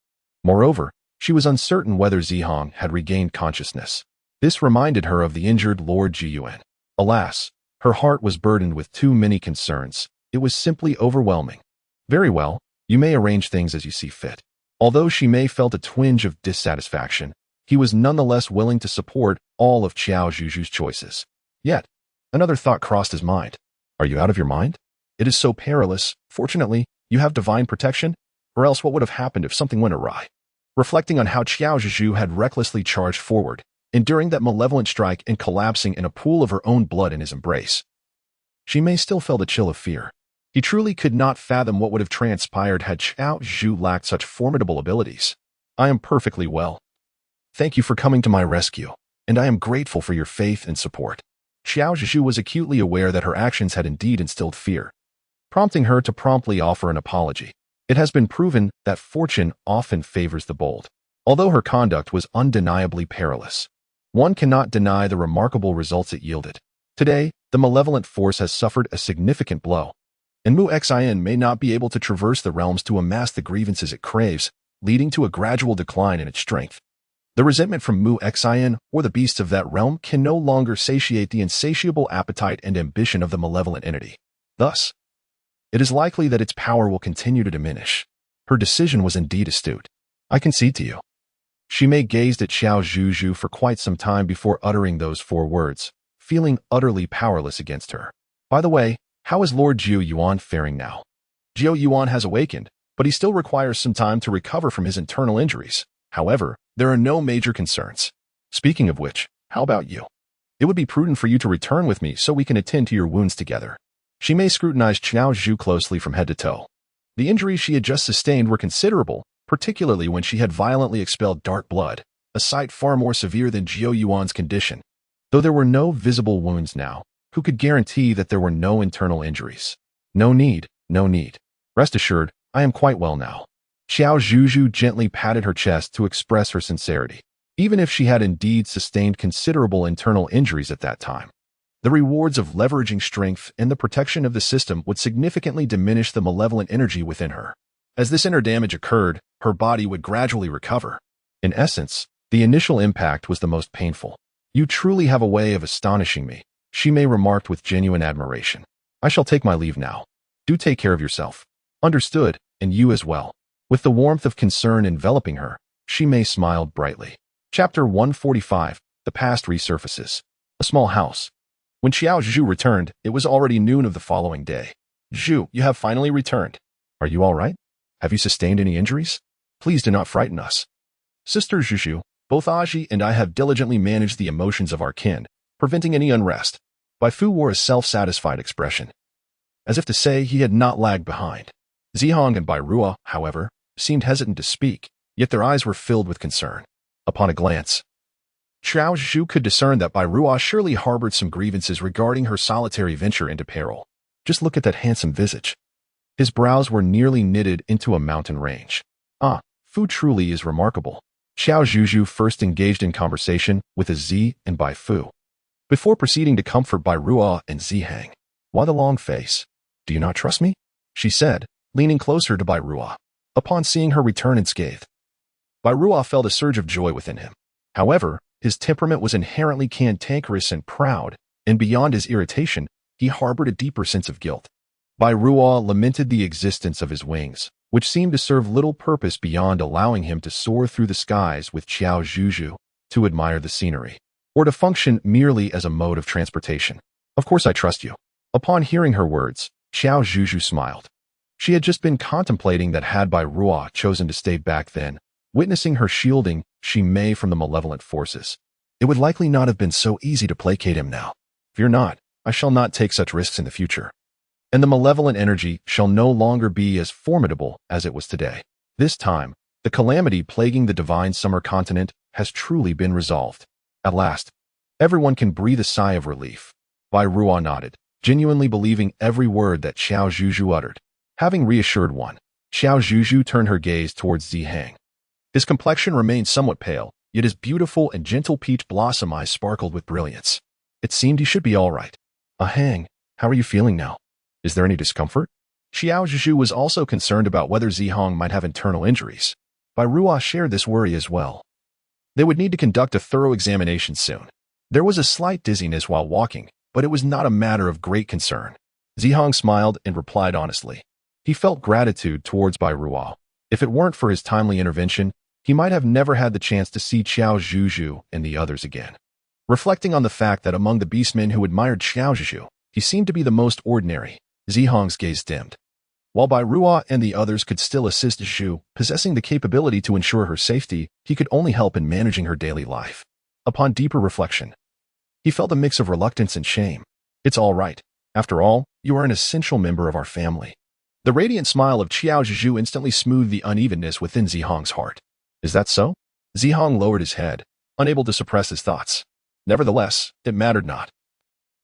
Moreover, she was uncertain whether Zihong had regained consciousness. This reminded her of the injured Lord Jiyuan. Alas, her heart was burdened with too many concerns. It was simply overwhelming. Very well, you may arrange things as you see fit. Although Shimei felt a twinge of dissatisfaction, he was nonetheless willing to support all of Qiao Zhuzhu's choices. Yet, another thought crossed his mind. Are you out of your mind? It is so perilous. Fortunately, you have divine protection, or else what would have happened if something went awry? Reflecting on how Qiao Zhuzhu had recklessly charged forward, enduring that malevolent strike and collapsing in a pool of her own blood in his embrace, Shimei still felt a chill of fear. He truly could not fathom what would have transpired had Qiao Zhuzhu lacked such formidable abilities. I am perfectly well. Thank you for coming to my rescue, and I am grateful for your faith and support. Qiao Zhuzhu was acutely aware that her actions had indeed instilled fear, prompting her to promptly offer an apology. It has been proven that fortune often favors the bold. Although her conduct was undeniably perilous, one cannot deny the remarkable results it yielded. Today, the malevolent force has suffered a significant blow, and Mu Xin may not be able to traverse the realms to amass the grievances it craves, leading to a gradual decline in its strength. The resentment from Mu Xin or the beasts of that realm can no longer satiate the insatiable appetite and ambition of the malevolent entity. Thus, it is likely that its power will continue to diminish. Her decision was indeed astute. I concede to you. Shimei gazed at Qiao Zhuzhu for quite some time before uttering those 4 words, feeling utterly powerless against her. By the way, how is Lord Jiyuan faring now? Jiyuan has awakened, but he still requires some time to recover from his internal injuries. However, there are no major concerns. Speaking of which, how about you? It would be prudent for you to return with me so we can attend to your wounds together. Shimei scrutinized Qiao Zhuzhu closely from head to toe. The injuries she had just sustained were considerable, particularly when she had violently expelled dark blood, a sight far more severe than Jiyuan's condition. Though there were no visible wounds now, who could guarantee that there were no internal injuries? No need, no need. Rest assured, I am quite well now. Qiao Zhuzhu gently patted her chest to express her sincerity. Even if she had indeed sustained considerable internal injuries at that time, the rewards of leveraging strength and the protection of the system would significantly diminish the malevolent energy within her. As this inner damage occurred, her body would gradually recover. In essence, The initial impact was the most painful. "You truly have a way of astonishing me," she may remarked with genuine admiration. "I shall take my leave now. Do take care of yourself." "Understood, and you as well." With the warmth of concern enveloping her, she may smiled brightly. Chapter 145. The past resurfaces. A small house. When Qiao Zhuzhu returned, it was already noon of the following day. "Zhu, you have finally returned. Are you all right? Have you sustained any injuries? Please do not frighten us." "Sister Zhuzhu, both Aji and I have diligently managed the emotions of our kin, preventing any unrest." Bai Fu wore a self-satisfied expression, as if to say he had not lagged behind. Zihong and Bai Ruo, however, seemed hesitant to speak, yet their eyes were filled with concern. Upon a glance, Qiao Zhuzhu could discern that Bai Ruo surely harbored some grievances regarding her solitary venture into peril. Just look at that handsome visage. His brows were nearly knitted into a mountain range. "Ah, Fu truly is remarkable." Qiao Zhuzhu first engaged in conversation with a Z and Bai Fu, before proceeding to comfort Bai Ruo and Zihang. "Why the long face? Do you not trust me?" she said, leaning closer to Bai Ruo. Upon seeing her return unscathed, Bai Ruo felt a surge of joy within him. However, his temperament was inherently cantankerous and proud, and beyond his irritation, he harbored a deeper sense of guilt. Bai Ruo lamented the existence of his wings, which seemed to serve little purpose beyond allowing him to soar through the skies with Qiao Zhuzhu, to admire the scenery, or to function merely as a mode of transportation. "Of course I trust you." Upon hearing her words, Qiao Zhuzhu smiled. She had just been contemplating that had Bai Ruo chosen to stay back then, witnessing her shielding she may from the malevolent forces, it would likely not have been so easy to placate him now. "Fear not, I shall not take such risks in the future. And the malevolent energy shall no longer be as formidable as it was today. This time, the calamity plaguing the divine summer continent has truly been resolved. At last, everyone can breathe a sigh of relief." Bai Ruo nodded, genuinely believing every word that Qiao Zhuzhu uttered. Having reassured one, Qiao Zhuzhu turned her gaze towards Zihang. His complexion remained somewhat pale, yet his beautiful and gentle peach blossom eyes sparkled with brilliance. It seemed he should be all right. "Hang, how are you feeling now? Is there any discomfort?" Qiao Zhuzhu was also concerned about whether Zihong might have internal injuries. Bai Ruo shared this worry as well. They would need to conduct a thorough examination soon. There was a slight dizziness while walking, but it was not a matter of great concern. Zihong smiled and replied honestly. He felt gratitude towards Bai Ruo. If it weren't for his timely intervention, he might have never had the chance to see Qiao Zhuzhu and the others again. Reflecting on the fact that among the beastmen who admired Qiao Zhuzhu, he seemed to be the most ordinary, Zihong's gaze dimmed. While Bai Ruo and the others could still assist Zhu, possessing the capability to ensure her safety, he could only help in managing her daily life. Upon deeper reflection, he felt a mix of reluctance and shame. "It's all right. After all, you are an essential member of our family." The radiant smile of Qiao Zhuzhu instantly smoothed the unevenness within Zihong's heart. "Is that so?" Zihong lowered his head, unable to suppress his thoughts. Nevertheless, it mattered not.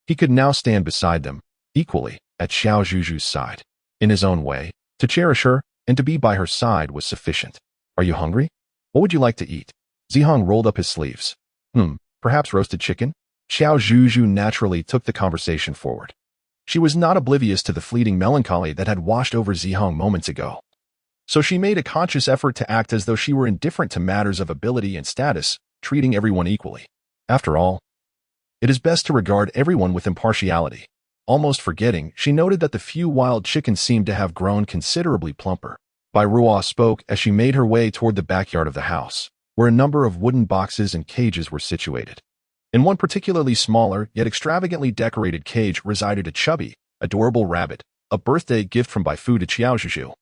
He could now stand beside them, equally, at Qiao Zhuzhu's side. In his own way, to cherish her and to be by her side was sufficient. "Are you hungry? What would you like to eat?" Zihong rolled up his sleeves. Perhaps roasted chicken?" Qiao Zhuzhu naturally took the conversation forward. She was not oblivious to the fleeting melancholy that had washed over Zihong moments ago. So she made a conscious effort to act as though she were indifferent to matters of ability and status, treating everyone equally. After all, it is best to regard everyone with impartiality. Almost forgetting, she noted that the few wild chickens seemed to have grown considerably plumper. Bai Ruo spoke as she made her way toward the backyard of the house, where a number of wooden boxes and cages were situated. In one particularly smaller, yet extravagantly decorated cage resided a chubby, adorable rabbit, a birthday gift from Bai Fu to Qiao Zhuzhu.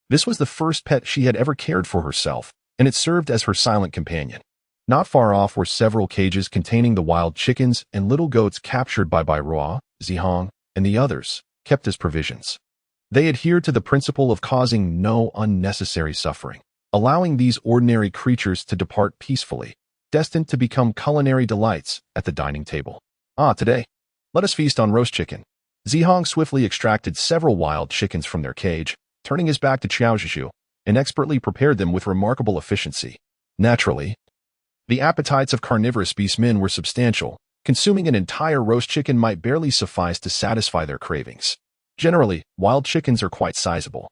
This was the first pet she had ever cared for herself, and it served as her silent companion. Not far off were several cages containing the wild chickens and little goats captured by Bai Ruo, Zihong, and the others, kept as provisions. They adhered to the principle of causing no unnecessary suffering, allowing these ordinary creatures to depart peacefully, destined to become culinary delights at the dining table. Today, let us feast on roast chicken." Zihong swiftly extracted several wild chickens from their cage, turning his back to Qiao Zhuzhu, and expertly prepared them with remarkable efficiency. Naturally, the appetites of carnivorous beastmen were substantial. Consuming an entire roast chicken might barely suffice to satisfy their cravings. Generally, wild chickens are quite sizable,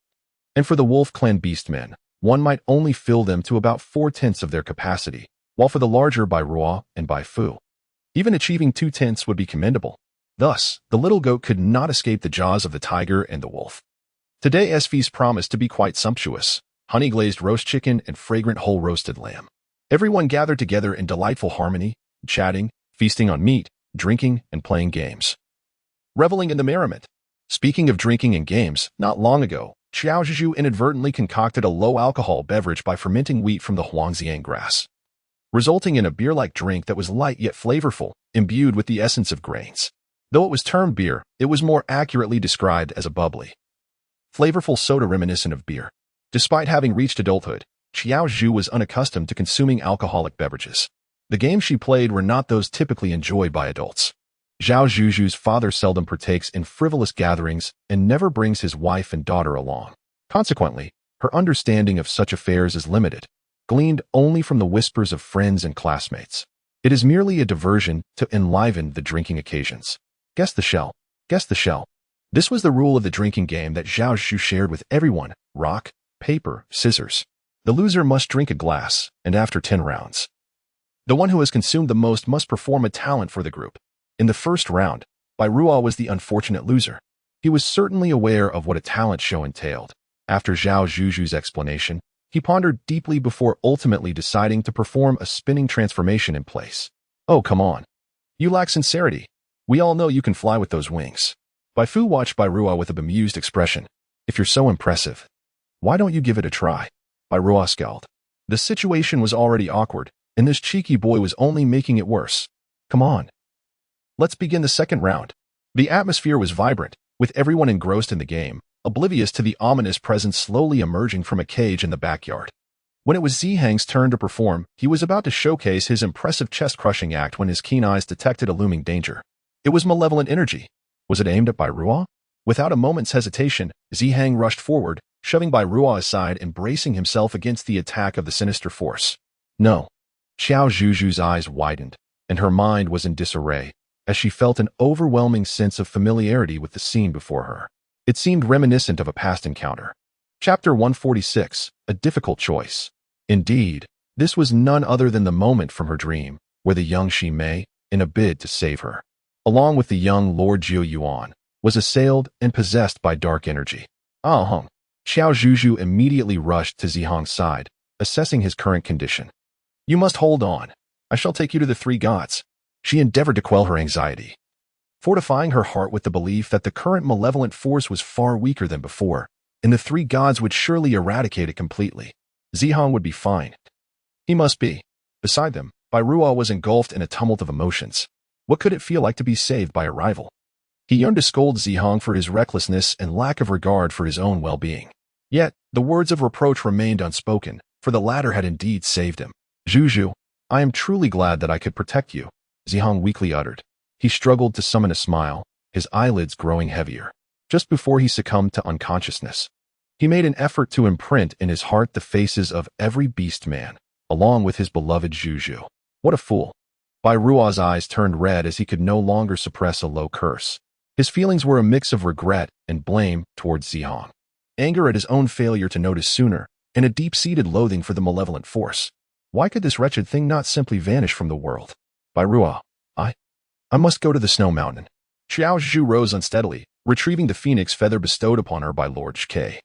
and for the wolf clan beastmen, one might only fill them to about 4/10 of their capacity, while for the larger by Ruo and by Fu, even achieving 2/10 would be commendable. Thus, the little goat could not escape the jaws of the tiger and the wolf. Today's feast promised to be quite sumptuous: honey-glazed roast chicken and fragrant whole roasted lamb. Everyone gathered together in delightful harmony, chatting, feasting on meat, drinking, and playing games. Reveling in the merriment. Speaking of drinking and games, not long ago, Qiao Zhuzhu inadvertently concocted a low-alcohol beverage by fermenting wheat from the huangxiang grass, resulting in a beer-like drink that was light yet flavorful, imbued with the essence of grains. Though it was termed beer, it was more accurately described as a bubbly, flavorful soda reminiscent of beer. Despite having reached adulthood, Qiao Zhuzhu was unaccustomed to consuming alcoholic beverages. The games she played were not those typically enjoyed by adults. Qiao Zhuzhu's father seldom partakes in frivolous gatherings and never brings his wife and daughter along. Consequently, her understanding of such affairs is limited, gleaned only from the whispers of friends and classmates. It is merely a diversion to enliven the drinking occasions. Guess the shell. Guess the shell. This was the rule of the drinking game that Qiao Zhuzhu shared with everyone: rock, paper, scissors. The loser must drink a glass, and after 10 rounds, the one who has consumed the most must perform a talent for the group. In the first round, Bai Ruo was the unfortunate loser. He was certainly aware of what a talent show entailed. After Qiao Zhuzhu's explanation, he pondered deeply before ultimately deciding to perform a spinning transformation in place. Oh, come on. You lack sincerity. We all know you can fly with those wings. Bai Fu watched Bai Ruo with a bemused expression. If you're so impressive, why don't you give it a try? Bai Ruo scowled. The situation was already awkward, and this cheeky boy was only making it worse. Come on. Let's begin the second round. The atmosphere was vibrant, with everyone engrossed in the game, oblivious to the ominous presence slowly emerging from a cage in the backyard. When it was Zihang's turn to perform, he was about to showcase his impressive chest-crushing act when his keen eyes detected a looming danger. It was malevolent energy. Was it aimed at Bai Ruo? Without a moment's hesitation, Zihang rushed forward, shoving Bai Ruo aside and bracing himself against the attack of the sinister force. No. Qiao Zhuzhu's eyes widened, and her mind was in disarray, as she felt an overwhelming sense of familiarity with the scene before her. It seemed reminiscent of a past encounter. Chapter 146, A Difficult Choice. Indeed, this was none other than the moment from her dream, where the young Shi Mei, in a bid to save her, along with the young Lord Jiu Yuan, was assailed and possessed by dark energy. Ah hung. Qiao Zhuzhu immediately rushed to Zihang's side, assessing his current condition. You must hold on. I shall take you to the 3 gods. She endeavored to quell her anxiety, fortifying her heart with the belief that the current malevolent force was far weaker than before, and the 3 gods would surely eradicate it completely. Zihang would be fine. He must be. Beside them, Bai Ruo was engulfed in a tumult of emotions. What could it feel like to be saved by a rival? He yearned to scold Zihang for his recklessness and lack of regard for his own well-being. Yet, the words of reproach remained unspoken, for the latter had indeed saved him. Zhuzhu, I am truly glad that I could protect you, Zihang weakly uttered. He struggled to summon a smile, his eyelids growing heavier. Just before he succumbed to unconsciousness, he made an effort to imprint in his heart the faces of every beast man, along with his beloved Zhuzhu. What a fool. Bai Ruo's eyes turned red as he could no longer suppress a low curse. His feelings were a mix of regret and blame towards Zihang, anger at his own failure to notice sooner, and a deep-seated loathing for the malevolent force. Why could this wretched thing not simply vanish from the world? Bai Ruo, I must go to the snow mountain. Qiao Zhuzhu rose unsteadily, retrieving the phoenix feather bestowed upon her by Lord Ke.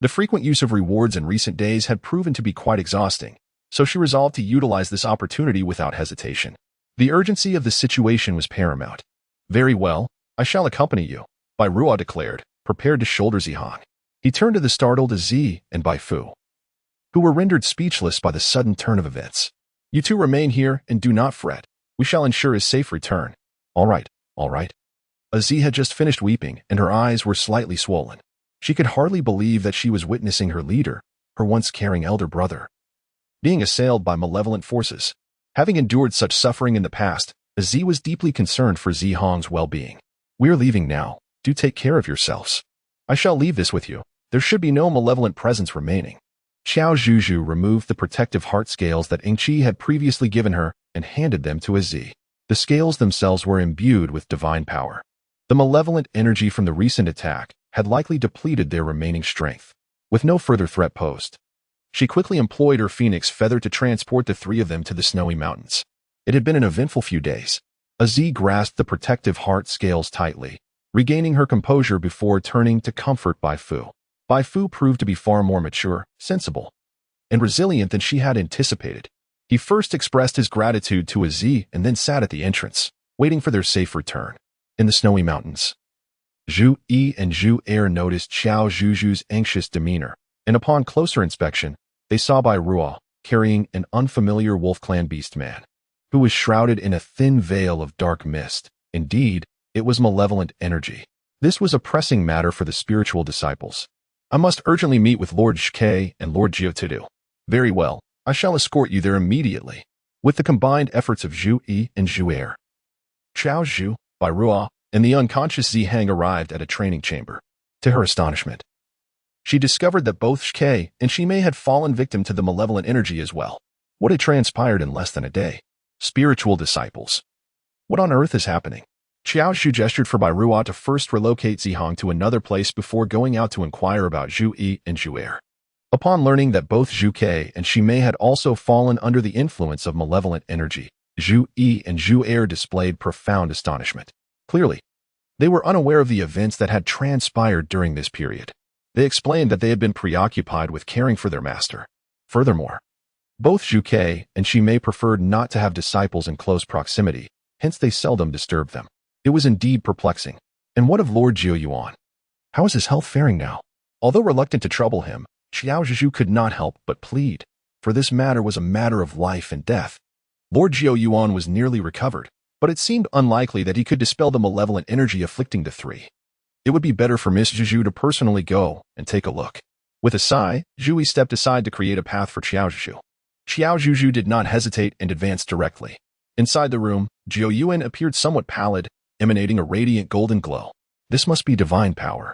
The frequent use of rewards in recent days had proven to be quite exhausting, so she resolved to utilize this opportunity without hesitation. The urgency of the situation was paramount. Very well, I shall accompany you, Bai Ruo declared, prepared to shoulder Zihang. He turned to the startled Zi and Bai Fu, who were rendered speechless by the sudden turn of events. You two remain here and do not fret. We shall ensure his safe return. All right, all right. Azi had just finished weeping, and her eyes were slightly swollen. She could hardly believe that she was witnessing her leader, her once caring elder brother, being assailed by malevolent forces. Having endured such suffering in the past, Azi was deeply concerned for Zihang's well-being. We're leaving now. Do take care of yourselves. I shall leave this with you. There should be no malevolent presence remaining. Qiao Zhuzhu removed the protective heart scales that Ingqi had previously given her and handed them to Azi. The scales themselves were imbued with divine power. The malevolent energy from the recent attack had likely depleted their remaining strength. With no further threat posed, She quickly employed her phoenix feather to transport the three of them to the snowy mountains. It had been an eventful few days. Z grasped the protective heart scales tightly, regaining her composure before turning to comfort Bai Fu. Bai Fu proved to be far more mature, sensible, and resilient than she had anticipated. He first expressed his gratitude to Z and then sat at the entrance, waiting for their safe return. In the snowy mountains, Zhu Yi and Zhu Er noticed Qiao Zhuzhu's anxious demeanor, and upon closer inspection, they saw Bai Ruo carrying an unfamiliar wolf clan beast man, who was shrouded in a thin veil of dark mist. Indeed, it was malevolent energy. This was a pressing matter for the spiritual disciples. I must urgently meet with Lord Zhike and Lord Jiu. Very well, I shall escort you there immediately. With the combined efforts of Zhu Yi and Zhu Er, Qiao Zhu, Bai Ruo, and the unconscious Zihang arrived at a training chamber. To her astonishment, she discovered that both Zhike and Shimei had fallen victim to the malevolent energy as well. What had transpired in less than a day? Spiritual disciples. What on earth is happening? Qiao Zhu gestured for Bai Ruo to first relocate Zihang to another place before going out to inquire about Zhu Yi and Zhu Er. Upon learning that both Zhike and Shimei had also fallen under the influence of malevolent energy, Zhu Yi and Zhu Er displayed profound astonishment. Clearly, they were unaware of the events that had transpired during this period. They explained that they had been preoccupied with caring for their master. Furthermore, both Zhike and Shimei preferred not to have disciples in close proximity, hence they seldom disturbed them. It was indeed perplexing. And what of Lord Jiuyuan? How is his health faring now? Although reluctant to trouble him, Qiao Zhuzhu could not help but plead, for this matter was a matter of life and death. Lord Jiuyuan was nearly recovered, but it seemed unlikely that he could dispel the malevolent energy afflicting the three. It would be better for Miss Zhuzhu to personally go and take a look. With a sigh, Zhui stepped aside to create a path for Qiao Zhuzhu. Qiao Zhuzhu did not hesitate and advanced directly. Inside the room, Jiu Yuan appeared somewhat pallid, emanating a radiant golden glow. This must be divine power,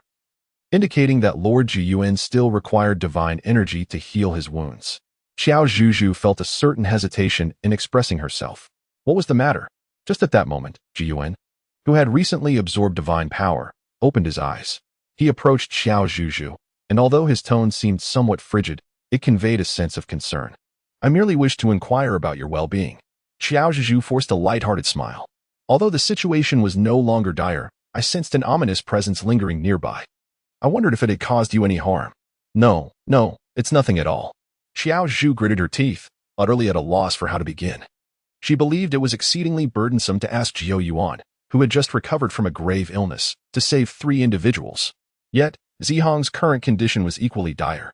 indicating that Lord Jiu Yuan still required divine energy to heal his wounds. Qiao Zhuzhu felt a certain hesitation in expressing herself. What was the matter? Just at that moment, Jiu Yuan, who had recently absorbed divine power, opened his eyes. He approached Qiao Zhuzhu, and although his tone seemed somewhat frigid, it conveyed a sense of concern. I merely wish to inquire about your well-being. Qiao Zhuzhu forced a light-hearted smile. Although the situation was no longer dire, I sensed an ominous presence lingering nearby. I wondered if it had caused you any harm. No, it's nothing at all. Qiao Zhu gritted her teeth, utterly at a loss for how to begin. She believed it was exceedingly burdensome to ask Jiu Yuan, who had just recovered from a grave illness, to save 3 individuals. Yet, Zihang's current condition was equally dire.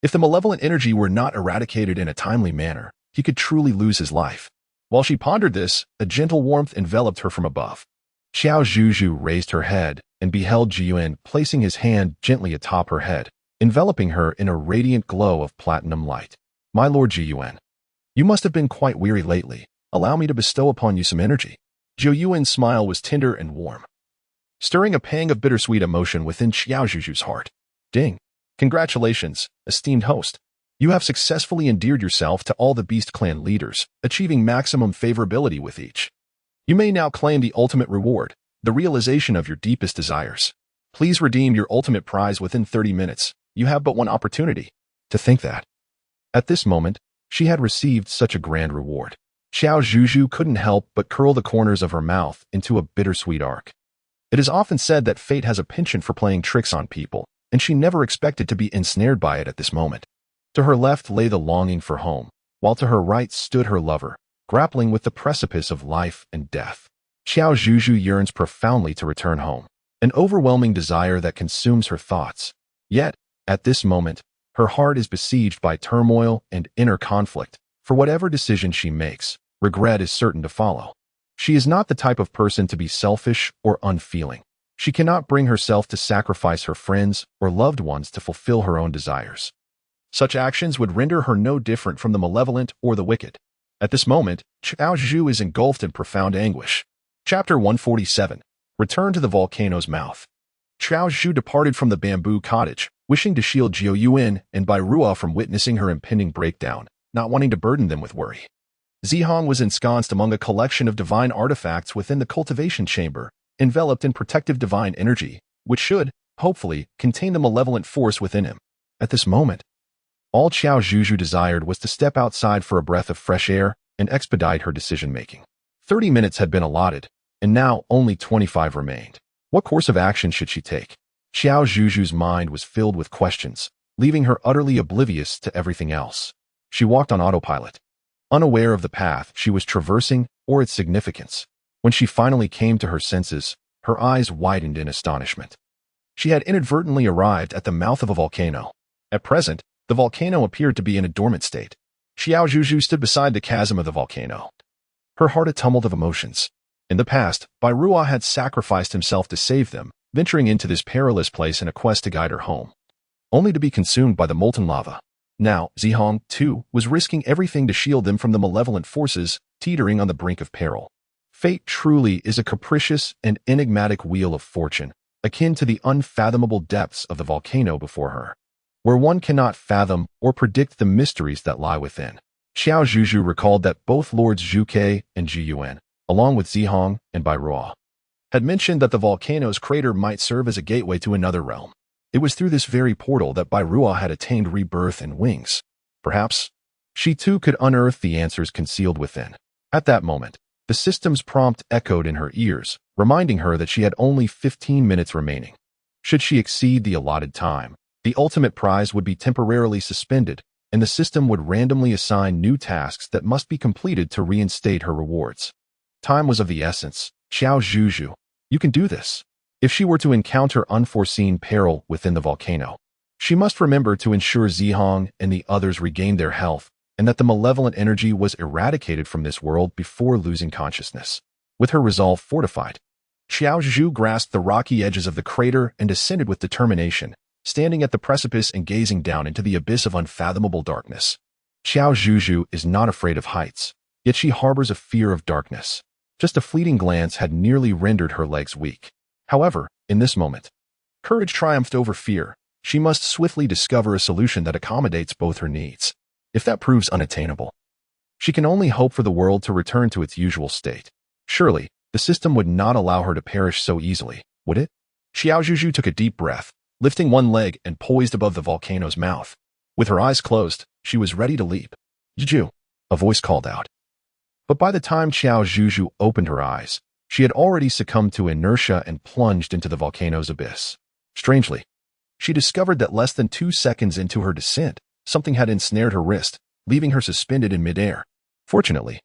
If the malevolent energy were not eradicated in a timely manner, he could truly lose his life. While she pondered this, a gentle warmth enveloped her from above. Qiao Zhuzhu raised her head and beheld Jiyuan placing his hand gently atop her head, enveloping her in a radiant glow of platinum light. My lord Jiyuan, you must have been quite weary lately. Allow me to bestow upon you some energy. Jiuyuan's smile was tender and warm, stirring a pang of bittersweet emotion within Qiao Zhuzhu's heart. Ding! Congratulations, esteemed host. You have successfully endeared yourself to all the Beast Clan leaders, achieving maximum favorability with each. You may now claim the ultimate reward, the realization of your deepest desires. Please redeem your ultimate prize within 30 minutes. You have but one opportunity. To think that. At this moment, she had received such a grand reward. Qiao Zhuzhu couldn't help but curl the corners of her mouth into a bittersweet arc. It is often said that fate has a penchant for playing tricks on people, and she never expected to be ensnared by it at this moment. To her left lay the longing for home, while to her right stood her lover, grappling with the precipice of life and death. Qiao Zhuzhu yearns profoundly to return home, an overwhelming desire that consumes her thoughts. Yet, at this moment, her heart is besieged by turmoil and inner conflict. For whatever decision she makes, regret is certain to follow. She is not the type of person to be selfish or unfeeling. She cannot bring herself to sacrifice her friends or loved ones to fulfill her own desires. Such actions would render her no different from the malevolent or the wicked. At this moment, Qiao Zhu is engulfed in profound anguish. Chapter 147. Return to the volcano's mouth. Qiao Zhu departed from the bamboo cottage, wishing to shield Jiu Yuan and Bai Ruo from witnessing her impending breakdown, not wanting to burden them with worry. Zihang was ensconced among a collection of divine artifacts within the cultivation chamber, enveloped in protective divine energy, which should, hopefully, contain the malevolent force within him. At this moment, All Qiao Zhuzhu desired was to step outside for a breath of fresh air and expedite her decision-making. 30 minutes had been allotted, and now only 25 remained. What course of action should she take? Qiao Zhuzhu's mind was filled with questions, leaving her utterly oblivious to everything else. She walked on autopilot, unaware of the path she was traversing or its significance. When she finally came to her senses, her eyes widened in astonishment. She had inadvertently arrived at the mouth of a volcano. At present, the volcano appeared to be in a dormant state. Qiao Zhuzhu stood beside the chasm of the volcano, her heart a tumult of emotions. In the past, Bairuo had sacrificed himself to save them, venturing into this perilous place in a quest to guide her home, only to be consumed by the molten lava. Now, Zihong, too, was risking everything to shield them from the malevolent forces teetering on the brink of peril. Fate truly is a capricious and enigmatic wheel of fortune, akin to the unfathomable depths of the volcano before her, where one cannot fathom or predict the mysteries that lie within. Qiao Zhuzhu recalled that both Lords Zhu and Zhu Yuan, along with Zihong and Bairuo, had mentioned that the volcano's crater might serve as a gateway to another realm. It was through this very portal that Bairuo had attained rebirth and wings. Perhaps she too could unearth the answers concealed within. At that moment, the system's prompt echoed in her ears, reminding her that she had only 15 minutes remaining. Should she exceed the allotted time, the ultimate prize would be temporarily suspended, and the system would randomly assign new tasks that must be completed to reinstate her rewards. Time was of the essence. Qiao Zhuzhu, you can do this. If she were to encounter unforeseen peril within the volcano, she must remember to ensure Zihong and the others regained their health, and that the malevolent energy was eradicated from this world before losing consciousness. With her resolve fortified, Qiao Zhuzhu grasped the rocky edges of the crater and descended with determination, standing at the precipice and gazing down into the abyss of unfathomable darkness. Qiao Zhuzhu is not afraid of heights, yet she harbors a fear of darkness. Just a fleeting glance had nearly rendered her legs weak. However, in this moment, courage triumphed over fear. She must swiftly discover a solution that accommodates both her needs. If that proves unattainable, she can only hope for the world to return to its usual state. Surely, the system would not allow her to perish so easily, would it? Qiao Zhuzhu took a deep breath, lifting one leg and poised above the volcano's mouth. With her eyes closed, she was ready to leap. Zhuzhu, a voice called out. But by the time Qiao Zhuzhu opened her eyes, she had already succumbed to inertia and plunged into the volcano's abyss. Strangely, she discovered that less than 2 seconds into her descent, something had ensnared her wrist, leaving her suspended in midair. Fortunately,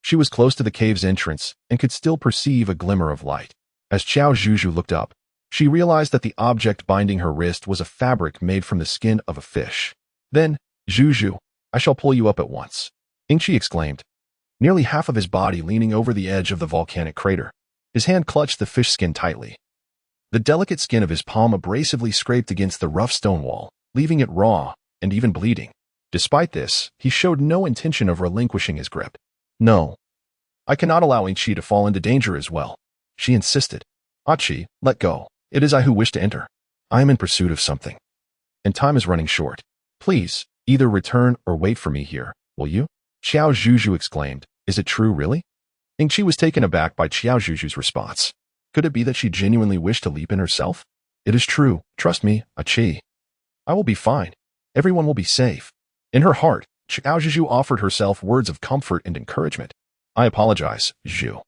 she was close to the cave's entrance and could still perceive a glimmer of light. As Qiao Zhuzhu looked up, she realized that the object binding her wrist was a fabric made from the skin of a fish. Then, Zhuzhu, I shall pull you up at once, Ingqi exclaimed, nearly half of his body leaning over the edge of the volcanic crater. His hand clutched the fish skin tightly. The delicate skin of his palm abrasively scraped against the rough stone wall, leaving it raw and even bleeding. Despite this, he showed no intention of relinquishing his grip. No, I cannot allow Ingqi to fall into danger as well, she insisted. Achi, let go. It is I who wish to enter. I am in pursuit of something, and time is running short. Please, either return or wait for me here, will you? Qiao Zhuzhu exclaimed. Is it true, really? Ingqi was taken aback by Qiao Zhuzhu's response. Could it be that she genuinely wished to leap in herself? It is true. Trust me, Achi. I will be fine. Everyone will be safe. In her heart, Qiao Zhuzhu offered herself words of comfort and encouragement. I apologize, Zhu,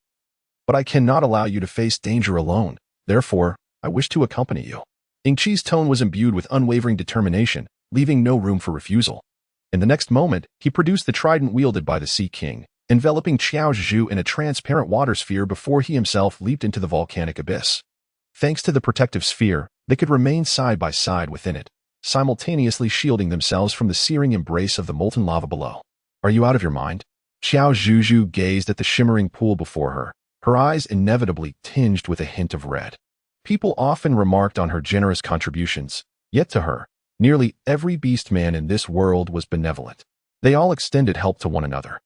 but I cannot allow you to face danger alone. Therefore, I wish to accompany you. Ingqi's tone was imbued with unwavering determination, leaving no room for refusal. In the next moment, he produced the trident wielded by the Sea King, enveloping Qiao Zhuzhu in a transparent water sphere before he himself leaped into the volcanic abyss. Thanks to the protective sphere, they could remain side by side within it, simultaneously shielding themselves from the searing embrace of the molten lava below. Are you out of your mind? Qiao Zhuzhu gazed at the shimmering pool before her eyes inevitably tinged with a hint of red. People often remarked on her generous contributions, yet to her, nearly every beast man in this world was benevolent. They all extended help to one another,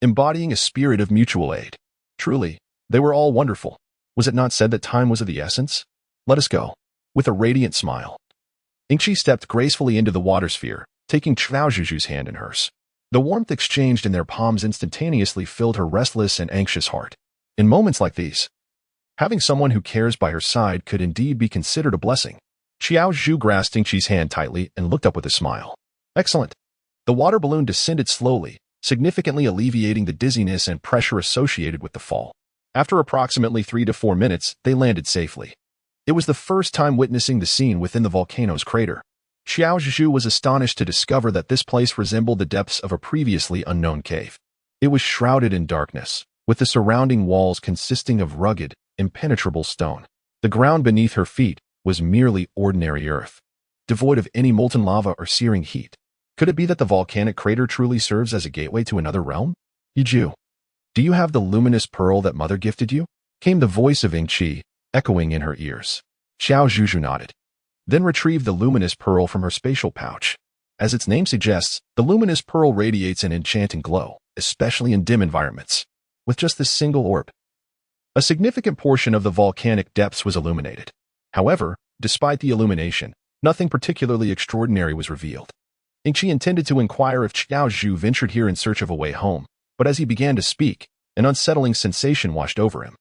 embodying a spirit of mutual aid. Truly, they were all wonderful. Was it not said that time was of the essence? Let us go. With a radiant smile, Ingqi stepped gracefully into the water sphere, taking Qiao Zhuzhu's hand in hers. The warmth exchanged in their palms instantaneously filled her restless and anxious heart. In moments like these, having someone who cares by her side could indeed be considered a blessing. Qiao Zhuzhu grasped Ingqi's hand tightly and looked up with a smile. Excellent. The water balloon descended slowly, significantly alleviating the dizziness and pressure associated with the fall. After approximately 3 to 4 minutes, they landed safely. It was the first time witnessing the scene within the volcano's crater. Qiao Zhuzhu was astonished to discover that this place resembled the depths of a previously unknown cave. It was shrouded in darkness, with the surrounding walls consisting of rugged, impenetrable stone. The ground beneath her feet was merely ordinary earth, devoid of any molten lava or searing heat. Could it be that the volcanic crater truly serves as a gateway to another realm? Yiju, do you have the luminous pearl that Mother gifted you? Came the voice of Yingqi, echoing in her ears. Qiao Zhuzhu nodded, then retrieved the luminous pearl from her spatial pouch. As its name suggests, the luminous pearl radiates an enchanting glow, especially in dim environments. With just this single orb, a significant portion of the volcanic depths was illuminated. However, despite the illumination, nothing particularly extraordinary was revealed. Yingqi intended to inquire if Qiao Zhuzhu ventured here in search of a way home, but as he began to speak, an unsettling sensation washed over him.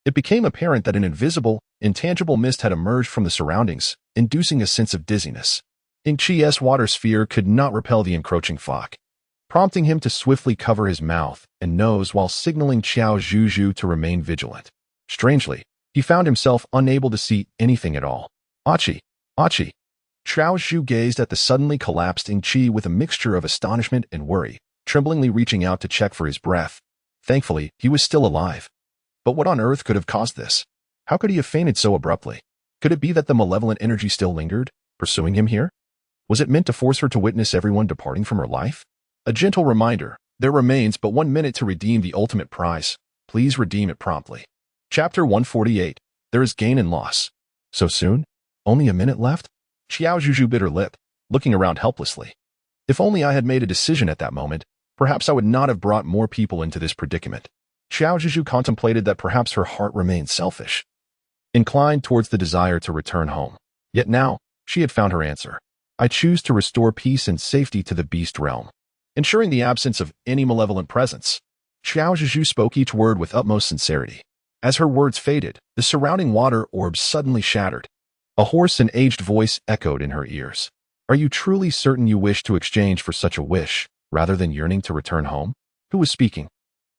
It became apparent that an invisible, intangible mist had emerged from the surroundings, inducing a sense of dizziness. Yingqi's water sphere could not repel the encroaching fog, prompting him to swiftly cover his mouth and nose while signaling Qiao Zhuzhu to remain vigilant. Strangely, he found himself unable to see anything at all. Achi! Achi! Qiao Zhuzhu gazed at the suddenly collapsed Yingqi with a mixture of astonishment and worry, tremblingly reaching out to check for his breath. Thankfully, he was still alive. But what on earth could have caused this? How could he have fainted so abruptly? Could it be that the malevolent energy still lingered, pursuing him here? Was it meant to force her to witness everyone departing from her life? A gentle reminder, there remains but 1 minute to redeem the ultimate prize. Please redeem it promptly. Chapter 148. There is gain and loss. So soon? Only a minute left? Qiao Zhuzhu bit her lip, looking around helplessly. If only I had made a decision at that moment, perhaps I would not have brought more people into this predicament. Qiao Zhuzhu contemplated that perhaps her heart remained selfish, inclined towards the desire to return home. Yet now, she had found her answer. I choose to restore peace and safety to the beast realm, ensuring the absence of any malevolent presence. Qiao Zhuzhu spoke each word with utmost sincerity. As her words faded, the surrounding water orbs suddenly shattered. A hoarse and aged voice echoed in her ears. Are you truly certain you wish to exchange for such a wish, rather than yearning to return home? Who was speaking?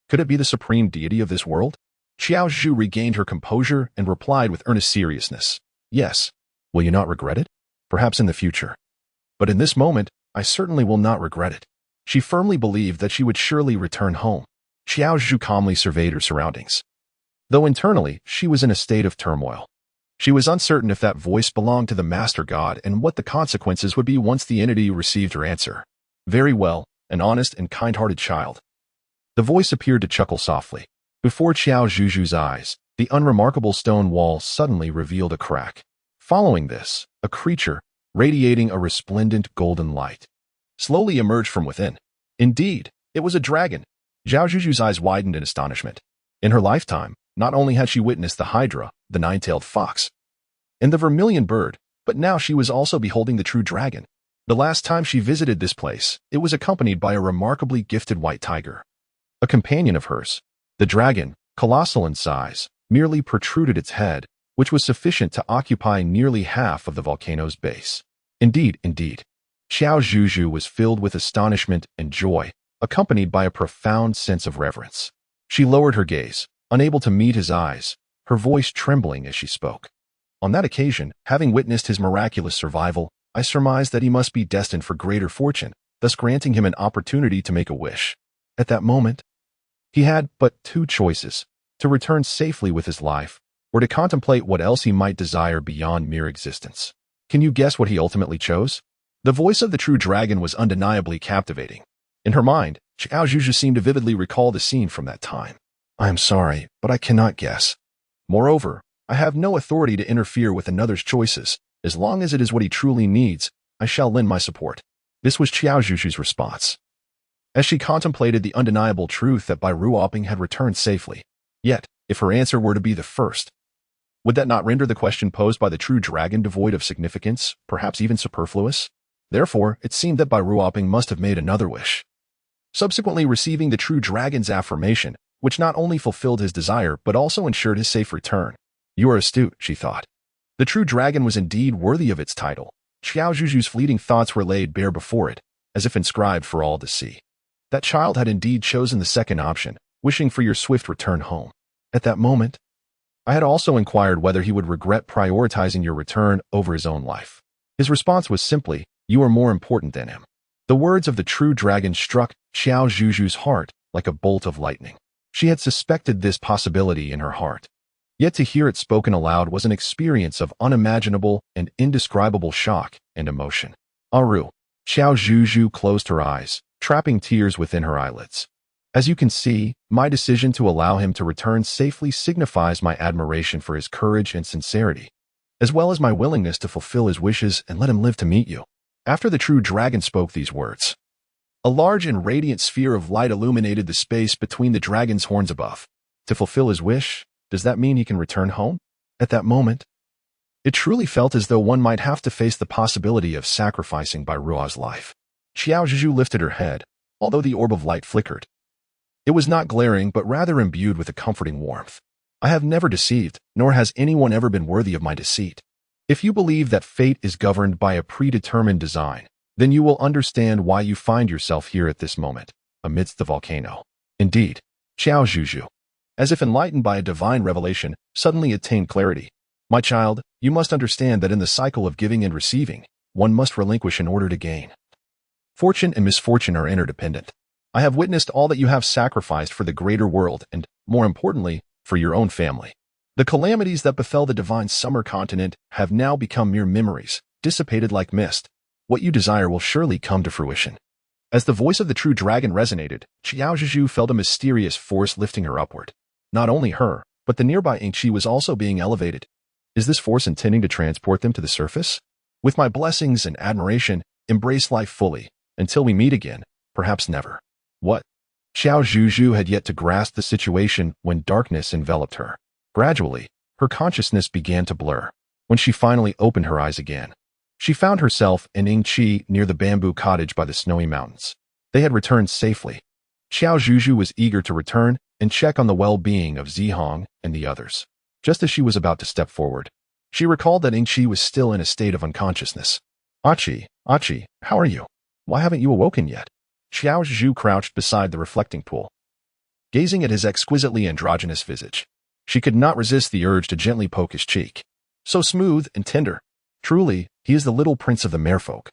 Could it be the supreme deity of this world? Qiao Zhuzhu regained her composure and replied with earnest seriousness. Yes. Will you not regret it? Perhaps in the future. But in this moment, I certainly will not regret it. She firmly believed that she would surely return home. Qiao Zhuzhu calmly surveyed her surroundings, though internally she was in a state of turmoil. She was uncertain if that voice belonged to the Master God and what the consequences would be once the entity received her answer. Very well, an honest and kind-hearted child. The voice appeared to chuckle softly. Before Qiao Zhuzhu's eyes, the unremarkable stone wall suddenly revealed a crack. Following this, a creature, radiating a resplendent golden light, slowly emerged from within. Indeed, it was a dragon. Qiao Zhuzhu's eyes widened in astonishment. In her lifetime, not only had she witnessed the Hydra, the nine-tailed fox, and the vermilion bird, but now she was also beholding the true dragon. The last time she visited this place, it was accompanied by a remarkably gifted white tiger, a companion of hers. The dragon, colossal in size, merely protruded its head, which was sufficient to occupy nearly half of the volcano's base. Indeed. Qiao Zhuzhu was filled with astonishment and joy, accompanied by a profound sense of reverence. She lowered her gaze, unable to meet his eyes, her voice trembling as she spoke. On that occasion, having witnessed his miraculous survival, I surmised that he must be destined for greater fortune, thus granting him an opportunity to make a wish. At that moment, he had but 2 choices: to return safely with his life, or to contemplate what else he might desire beyond mere existence. Can you guess what he ultimately chose? The voice of the true dragon was undeniably captivating. In her mind, Qiao Zhuzhu seemed to vividly recall the scene from that time. I am sorry, but I cannot guess. Moreover, I have no authority to interfere with another's choices. As long as it is what he truly needs, I shall lend my support. This was Qiao Zhuzhu's response, as she contemplated the undeniable truth that Bai Ruoping had returned safely. Yet, if her answer were to be the first, would that not render the question posed by the true dragon devoid of significance, perhaps even superfluous? Therefore, it seemed that Bai Ruoping must have made another wish. Subsequently receiving the true dragon's affirmation, which not only fulfilled his desire but also ensured his safe return. You are astute, she thought. The true dragon was indeed worthy of its title. Qiao Zhuzhu's fleeting thoughts were laid bare before it, as if inscribed for all to see. That child had indeed chosen the second option, wishing for your swift return home. At that moment, I had also inquired whether he would regret prioritizing your return over his own life. His response was simply, "You are more important than him." The words of the true dragon struck Qiao Zhuzhu's heart like a bolt of lightning. She had suspected this possibility in her heart. Yet to hear it spoken aloud was an experience of unimaginable and indescribable shock and emotion. Aru. Qiao Zhuzhu closed her eyes, trapping tears within her eyelids. As you can see, my decision to allow him to return safely signifies my admiration for his courage and sincerity, as well as my willingness to fulfill his wishes and let him live to meet you. After the true dragon spoke these words, a large and radiant sphere of light illuminated the space between the dragon's horns above. To fulfill his wish, does that mean he can return home? At that moment, it truly felt as though one might have to face the possibility of sacrificing by Rua's life. Qiao Zhuzhu lifted her head, although the orb of light flickered. It was not glaring, but rather imbued with a comforting warmth. I have never deceived, nor has anyone ever been worthy of my deceit. If you believe that fate is governed by a predetermined design, then you will understand why you find yourself here at this moment, amidst the volcano. Indeed, Qiao Zhuzhu, as if enlightened by a divine revelation, suddenly attained clarity. My child, you must understand that in the cycle of giving and receiving, one must relinquish in order to gain. Fortune and misfortune are interdependent. I have witnessed all that you have sacrificed for the greater world and, more importantly, for your own family. The calamities that befell the divine summer continent have now become mere memories, dissipated like mist. What you desire will surely come to fruition. As the voice of the true dragon resonated, Qiao Zhuzhu felt a mysterious force lifting her upward. Not only her, but the nearby Yingqi was also being elevated. Is this force intending to transport them to the surface? With my blessings and admiration, embrace life fully. Until we meet again, perhaps never. What? Qiao Zhuzhu had yet to grasp the situation when darkness enveloped her. Gradually, her consciousness began to blur. When she finally opened her eyes again, she found herself in Yingqi near the bamboo cottage by the snowy mountains. They had returned safely. Qiao Zhuzhu was eager to return and check on the well-being of Zihong and the others. Just as she was about to step forward, she recalled that Yingqi was still in a state of unconsciousness. Achi, how are you? Why haven't you awoken yet? Qiao Zhuzhu crouched beside the reflecting pool, gazing at his exquisitely androgynous visage. She could not resist the urge to gently poke his cheek. So smooth and tender. Truly, he is the little prince of the merfolk,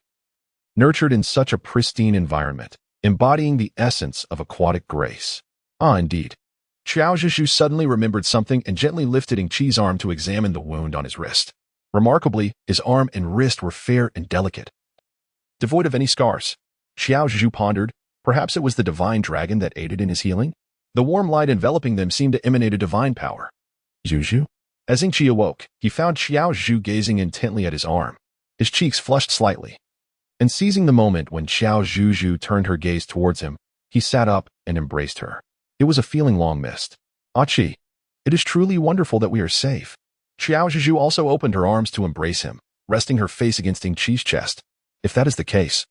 nurtured in such a pristine environment, embodying the essence of aquatic grace. Ah, indeed. Qiao Zhuzhu suddenly remembered something and gently lifted Yingqi's arm to examine the wound on his wrist. Remarkably, his arm and wrist were fair and delicate, devoid of any scars. Qiao Zhuzhu pondered, perhaps it was the divine dragon that aided in his healing? The warm light enveloping them seemed to emanate a divine power. Zhuzhu? As Yingqi awoke, he found Qiao Zhuzhu gazing intently at his arm. His cheeks flushed slightly. And seizing the moment when Qiao Zhuzhu turned her gaze towards him, he sat up and embraced her. It was a feeling long missed. Achi, it is truly wonderful that we are safe. Qiao Zhuzhu also opened her arms to embrace him, resting her face against Yingqi's chest. If that is the case,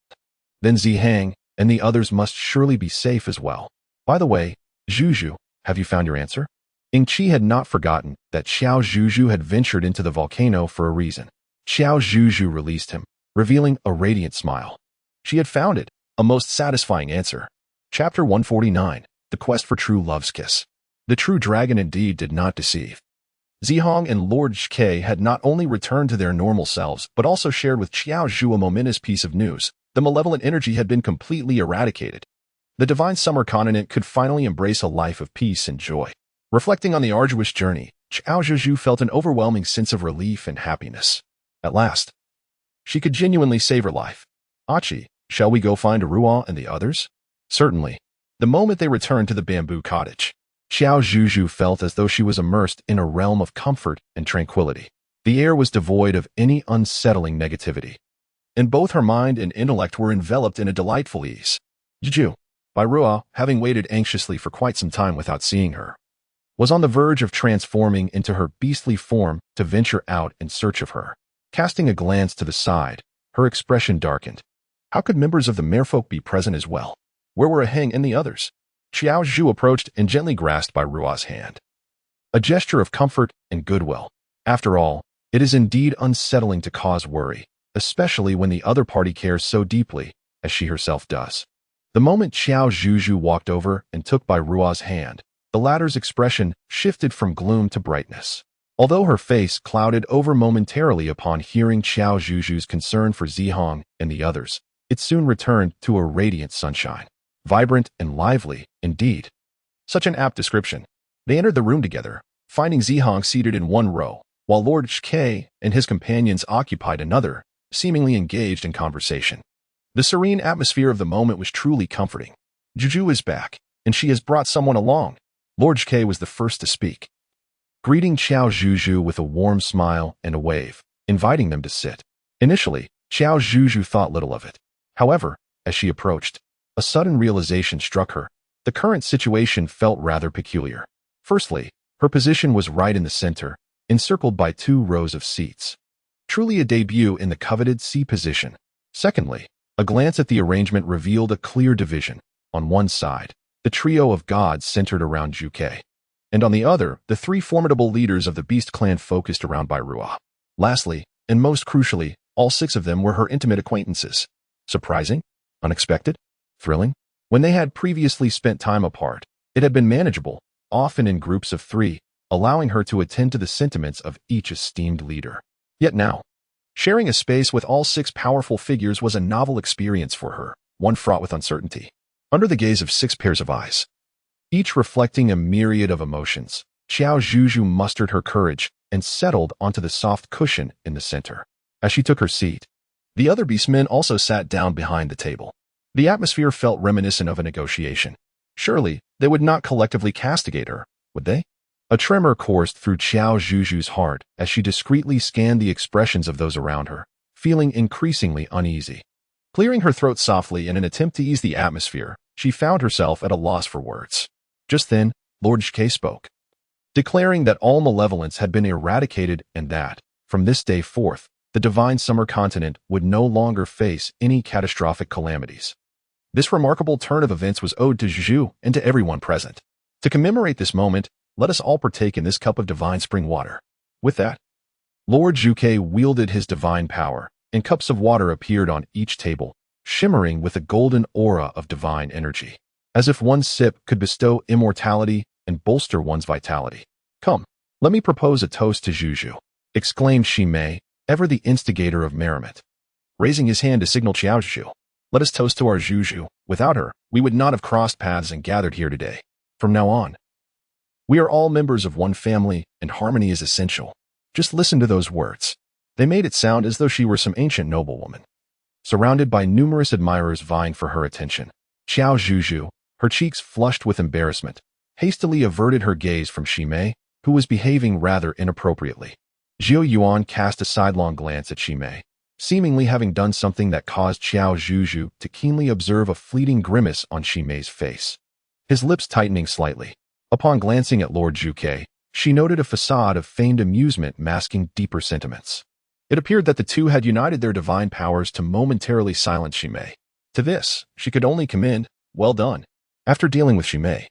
then Zihang and the others must surely be safe as well. By the way, Zhuzhu, have you found your answer? Yingqi had not forgotten that Qiao Zhuzhu had ventured into the volcano for a reason. Qiao Zhuzhu released him, revealing a radiant smile. She had found it, a most satisfying answer. Chapter 149, The Quest for True Love's Kiss. The true dragon indeed did not deceive. Zihong and Lord Zhike had not only returned to their normal selves, but also shared with Qiao Zhuzhu a momentous piece of news. The malevolent energy had been completely eradicated. The divine summer continent could finally embrace a life of peace and joy. Reflecting on the arduous journey, Qiao Zhuzhu felt an overwhelming sense of relief and happiness. At last, she could genuinely save her life. Achi, shall we go find Rua and the others? Certainly. The moment they returned to the bamboo cottage, Qiao Zhuzhu felt as though she was immersed in a realm of comfort and tranquility. The air was devoid of any unsettling negativity, and both her mind and intellect were enveloped in a delightful ease. Zhuzhu, Rua, having waited anxiously for quite some time without seeing her, was on the verge of transforming into her beastly form to venture out in search of her. Casting a glance to the side, her expression darkened. How could members of the merfolk be present as well? Where were Aheng and the others? Qiao Zhuzhu approached and gently grasped by Rua's hand, a gesture of comfort and goodwill. After all, it is indeed unsettling to cause worry, especially when the other party cares so deeply, as she herself does. The moment Qiao Zhuzhu walked over and took Bai Ruo's hand, the latter's expression shifted from gloom to brightness. Although her face clouded over momentarily upon hearing Qiao Zhuzhu's concern for Zihong and the others, it soon returned to a radiant sunshine. Vibrant and lively, indeed. Such an apt description. They entered the room together, finding Zihong seated in one row, while Lord Ke and his companions occupied another, seemingly engaged in conversation. The serene atmosphere of the moment was truly comforting. Zhuzhu is back, and she has brought someone along. Lord Ke was the first to speak, greeting Qiao Zhuzhu with a warm smile and a wave, inviting them to sit. Initially, Qiao Zhuzhu thought little of it. However, as she approached, a sudden realization struck her. The current situation felt rather peculiar. Firstly, her position was right in the center, encircled by 2 rows of seats. Truly a debut in the coveted C position. Secondly, a glance at the arrangement revealed a clear division. On one side, the trio of gods centered around Zhuke, and on the other, the 3 formidable leaders of the beast clan focused around Bai Ruo. Lastly, and most crucially, all 6 of them were her intimate acquaintances. Surprising? Unexpected? Thrilling? When they had previously spent time apart, it had been manageable, often in groups of 3, allowing her to attend to the sentiments of each esteemed leader. Yet now, sharing a space with all 6 powerful figures was a novel experience for her, one fraught with uncertainty. Under the gaze of 6 pairs of eyes, each reflecting a myriad of emotions, Qiao Zhuzhu mustered her courage and settled onto the soft cushion in the center. As she took her seat, the other beastmen also sat down behind the table. The atmosphere felt reminiscent of a negotiation. Surely, they would not collectively castigate her, would they? A tremor coursed through Qiao Zhuzhu's heart as she discreetly scanned the expressions of those around her, feeling increasingly uneasy. Clearing her throat softly in an attempt to ease the atmosphere, she found herself at a loss for words. Just then, Lord Ke spoke, declaring that all malevolence had been eradicated and that, from this day forth, the divine summer continent would no longer face any catastrophic calamities. This remarkable turn of events was owed to Zhuzhu and to everyone present. To commemorate this moment, let us all partake in this cup of divine spring water. With that, Lord Zhuke wielded his divine power, and cups of water appeared on each table, shimmering with a golden aura of divine energy, as if one sip could bestow immortality and bolster one's vitality. Come, let me propose a toast to Zhuzhu, exclaimed Shimei, ever the instigator of merriment. Raising his hand to signal Qiao Zhuzhu, let us toast to our Zhuzhu. Without her, we would not have crossed paths and gathered here today. From now on, we are all members of one family, and harmony is essential. Just listen to those words. They made it sound as though she were some ancient noblewoman, surrounded by numerous admirers vying for her attention. Qiao Zhuzhu, her cheeks flushed with embarrassment, hastily averted her gaze from Shimei, who was behaving rather inappropriately. Zhou Yuan cast a sidelong glance at Shimei, seemingly having done something that caused Qiao Zhuzhu to keenly observe a fleeting grimace on Shimei's face, his lips tightening slightly. Upon glancing at Lord Zhuke, she noted a facade of feigned amusement masking deeper sentiments. It appeared that the two had united their divine powers to momentarily silence Shimei. To this, she could only commend, well done. After dealing with Shimei,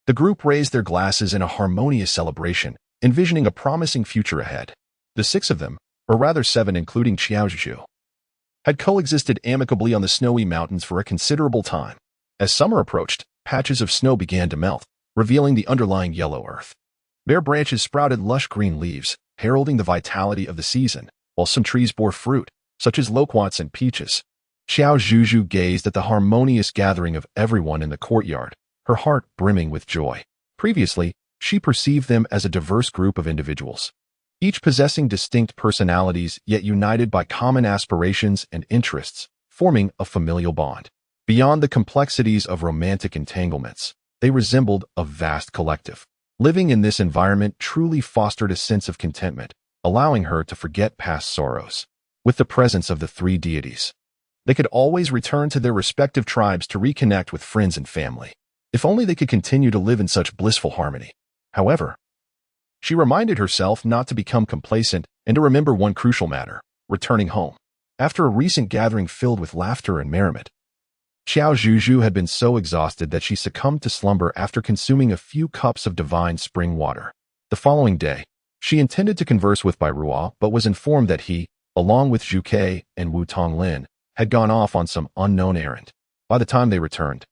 the group raised their glasses in a harmonious celebration, envisioning a promising future ahead. The 6 of them, or rather 7 including Qiao Zhuzhu, had coexisted amicably on the snowy mountains for a considerable time. As summer approached, patches of snow began to melt, revealing the underlying yellow earth. Bare branches sprouted lush green leaves, heralding the vitality of the season, while some trees bore fruit, such as loquats and peaches. Qiao Zhuzhu gazed at the harmonious gathering of everyone in the courtyard, her heart brimming with joy. Previously, she perceived them as a diverse group of individuals, each possessing distinct personalities yet united by common aspirations and interests, forming a familial bond. Beyond the complexities of romantic entanglements, they resembled a vast collective. Living in this environment truly fostered a sense of contentment, allowing her to forget past sorrows. With the presence of the 3 deities, they could always return to their respective tribes to reconnect with friends and family. If only they could continue to live in such blissful harmony. However, she reminded herself not to become complacent and to remember one crucial matter: returning home. After a recent gathering filled with laughter and merriment, Qiao Zhuzhu had been so exhausted that she succumbed to slumber after consuming a few cups of divine spring water. The following day, she intended to converse with Bai Ruo but was informed that he, along with Zhuke and Wu Tonglin, had gone off on some unknown errand. By the time they returned,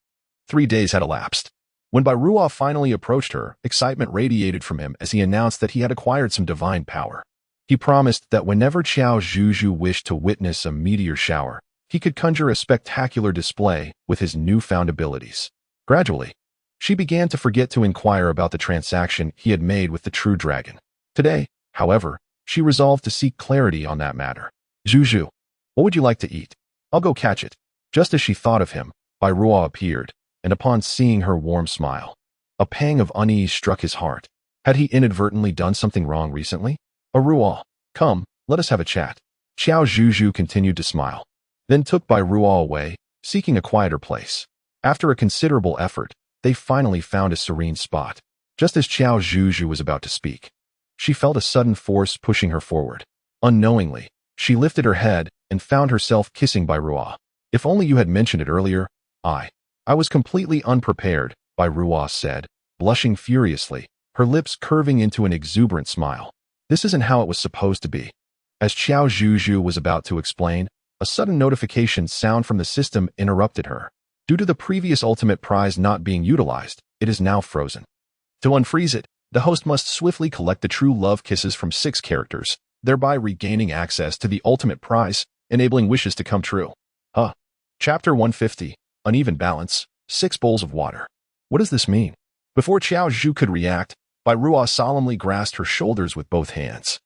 3 days had elapsed. When Bai Ruo finally approached her, excitement radiated from him as he announced that he had acquired some divine power. He promised that whenever Qiao Zhuzhu wished to witness a meteor shower, he could conjure a spectacular display with his newfound abilities. Gradually, she began to forget to inquire about the transaction he had made with the true dragon. Today, however, she resolved to seek clarity on that matter. Zhuzhu, what would you like to eat? I'll go catch it. Just as she thought of him, Bai Ruo appeared, and upon seeing her warm smile, a pang of unease struck his heart. Had he inadvertently done something wrong recently? Ruo, come, let us have a chat. Qiao Zhuzhu continued to smile, then took Bai Ruo away, seeking a quieter place. After a considerable effort, they finally found a serene spot. Just as Qiao Zhuzhu was about to speak, she felt a sudden force pushing her forward. Unknowingly, she lifted her head and found herself kissing Bai Ruo. If only you had mentioned it earlier. I was completely unprepared, Bai Ruo said, blushing furiously, her lips curving into an exuberant smile. This isn't how it was supposed to be. As Qiao Zhuzhu was about to explain, a sudden notification sound from the system interrupted her. Due to the previous ultimate prize not being utilized, it is now frozen. To unfreeze it, the host must swiftly collect the true love kisses from 6 characters, thereby regaining access to the ultimate prize, enabling wishes to come true. Chapter 150, Uneven Balance, 6 Bowls of Water. What does this mean? Before Qiao Zhu could react, Bai Ruo solemnly grasped her shoulders with both hands,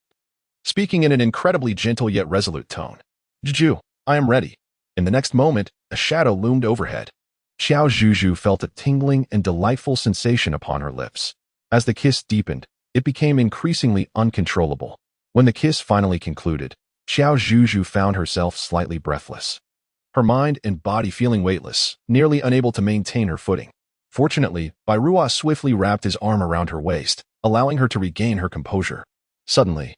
speaking in an incredibly gentle yet resolute tone. Zhu, I am ready. In the next moment, a shadow loomed overhead. Qiao Zhuzhu felt a tingling and delightful sensation upon her lips. As the kiss deepened, it became increasingly uncontrollable. When the kiss finally concluded, Qiao Zhuzhu found herself slightly breathless, her mind and body feeling weightless, nearly unable to maintain her footing. Fortunately, Bai Ruo swiftly wrapped his arm around her waist, allowing her to regain her composure. Suddenly,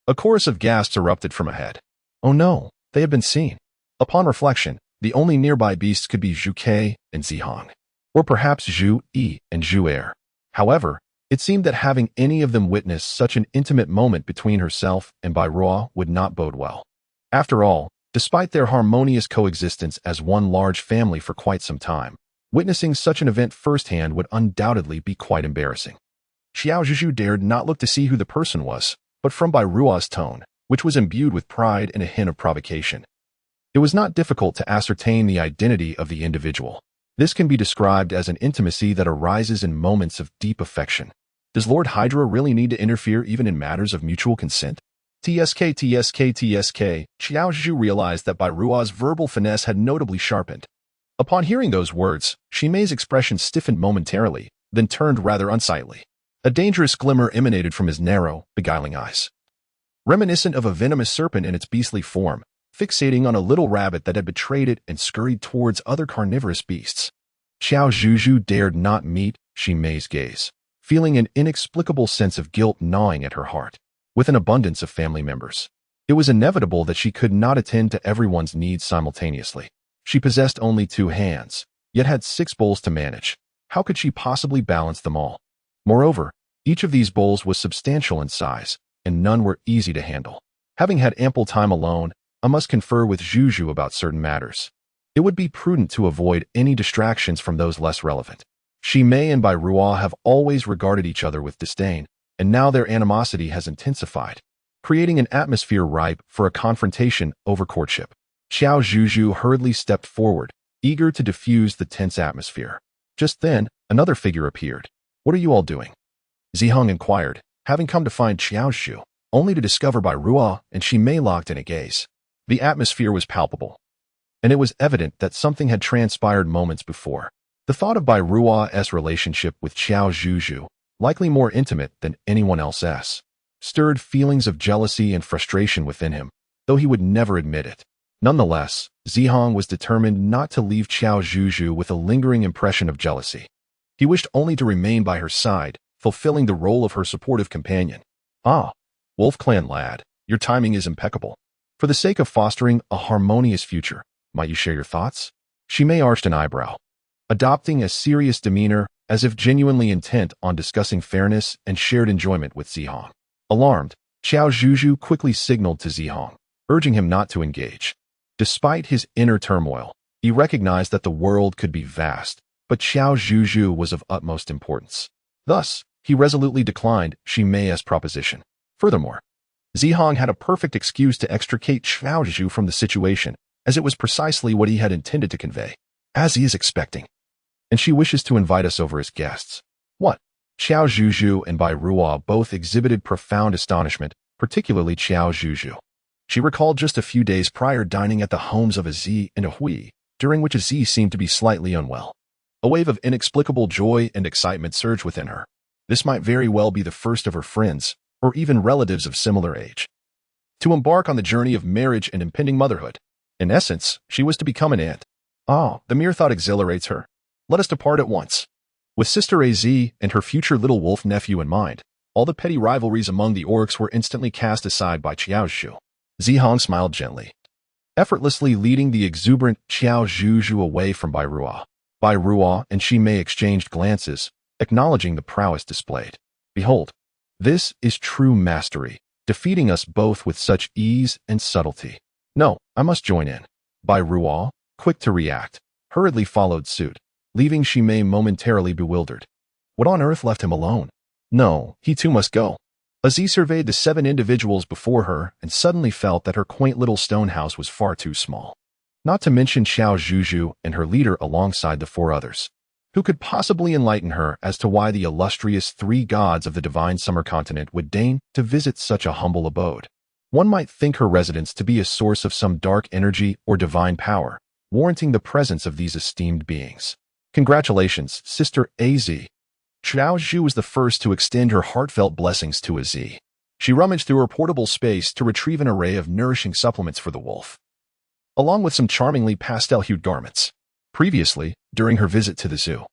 a chorus of gasps erupted from ahead. Oh no, they had been seen. Upon reflection, the only nearby beasts could be Zhu Ke and Zihong, or perhaps Zhu Yi and Zhu Er. However, it seemed that having any of them witness such an intimate moment between herself and Bai Ruo would not bode well. After all, despite their harmonious coexistence as one large family for quite some time, witnessing such an event firsthand would undoubtedly be quite embarrassing. Qiao Zhuzhu dared not look to see who the person was, but from Bai Ruo's tone, which was imbued with pride and a hint of provocation, it was not difficult to ascertain the identity of the individual. This can be described as an intimacy that arises in moments of deep affection. Does Lord Hydra really need to interfere even in matters of mutual consent? Qiao Zhuzhu realized that Bai Ruo's verbal finesse had notably sharpened. Upon hearing those words, Mei's expression stiffened momentarily, then turned rather unsightly. A dangerous glimmer emanated from his narrow, beguiling eyes, reminiscent of a venomous serpent in its beastly form, fixating on a little rabbit that had betrayed it and scurried towards other carnivorous beasts. Qiao Zhuzhu dared not meet Mei's gaze, feeling an inexplicable sense of guilt gnawing at her heart. With an abundance of family members, it was inevitable that she could not attend to everyone's needs simultaneously. She possessed only 2 hands, yet had 6 bowls to manage. How could she possibly balance them all? Moreover, each of these bowls was substantial in size, and none were easy to handle. Having had ample time alone, I must confer with Zhuzhu about certain matters. It would be prudent to avoid any distractions from those less relevant. Mei and Bai Ruo have always regarded each other with disdain, and now their animosity has intensified, creating an atmosphere ripe for a confrontation over courtship. Qiao Zhuzhu hurriedly stepped forward, eager to diffuse the tense atmosphere. Just then, another figure appeared. What are you all doing? Zihong inquired, having come to find Qiao Zhuzhu, only to discover Bai Ruo and Mei locked in a gaze. The atmosphere was palpable, and it was evident that something had transpired moments before. The thought of Bai Ruo's relationship with Qiao Zhuzhu, likely more intimate than anyone else's, stirred feelings of jealousy and frustration within him, though he would never admit it. Nonetheless, Zihong was determined not to leave Qiao Zhuzhu with a lingering impression of jealousy. He wished only to remain by her side, fulfilling the role of her supportive companion. Ah, Wolf Clan lad, your timing is impeccable. For the sake of fostering a harmonious future, might you share your thoughts? Mei arched an eyebrow, adopting a serious demeanor as if genuinely intent on discussing fairness and shared enjoyment with Zihong. Alarmed, Qiao Zhuzhu quickly signaled to Zihong, urging him not to engage. Despite his inner turmoil, he recognized that the world could be vast, but Qiao Zhuzhu was of utmost importance. Thus, he resolutely declined Ximea's proposition. Furthermore, Zihong had a perfect excuse to extricate Qiao Zhuzhu from the situation, as it was precisely what he had intended to convey, as he is expecting. And she wishes to invite us over as guests. What? Qiao Zhuzhu and Bai Ruo both exhibited profound astonishment, particularly Qiao Zhuzhu. She recalled just a few days prior dining at the homes of a Zi and a Hui, during which a Zi seemed to be slightly unwell. A wave of inexplicable joy and excitement surged within her. This might very well be the first of her friends, or even relatives of similar age, to embark on the journey of marriage and impending motherhood. In essence, she was to become an aunt. The mere thought exhilarates her. Let us depart at once. With Sister Az and her future little wolf nephew in mind, all the petty rivalries among the orcs were instantly cast aside by Qiao Zhuzhu. Zihong smiled gently, effortlessly leading the exuberant Qiao Zhuzhu away from Bai Ruo. Bai Ruo and Ximei exchanged glances, acknowledging the prowess displayed. Behold, this is true mastery, defeating us both with such ease and subtlety. No, I must join in. Bai Ruo, quick to react, hurriedly followed suit, leaving Ximei momentarily bewildered. What on earth left him alone? No, he too must go. Aziz surveyed the 7 individuals before her and suddenly felt that her quaint little stone house was far too small. Not to mention Qiao Zhuzhu and her leader alongside the 4 others. Who could possibly enlighten her as to why the illustrious 3 gods of the divine summer continent would deign to visit such a humble abode? One might think her residence to be a source of some dark energy or divine power, warranting the presence of these esteemed beings. Congratulations, Sister Az. Qiao Zhuzhu was the first to extend her heartfelt blessings to Az. She rummaged through her portable space to retrieve an array of nourishing supplements for the wolf, along with some charmingly pastel-hued garments. Previously, during her visit to the zoo,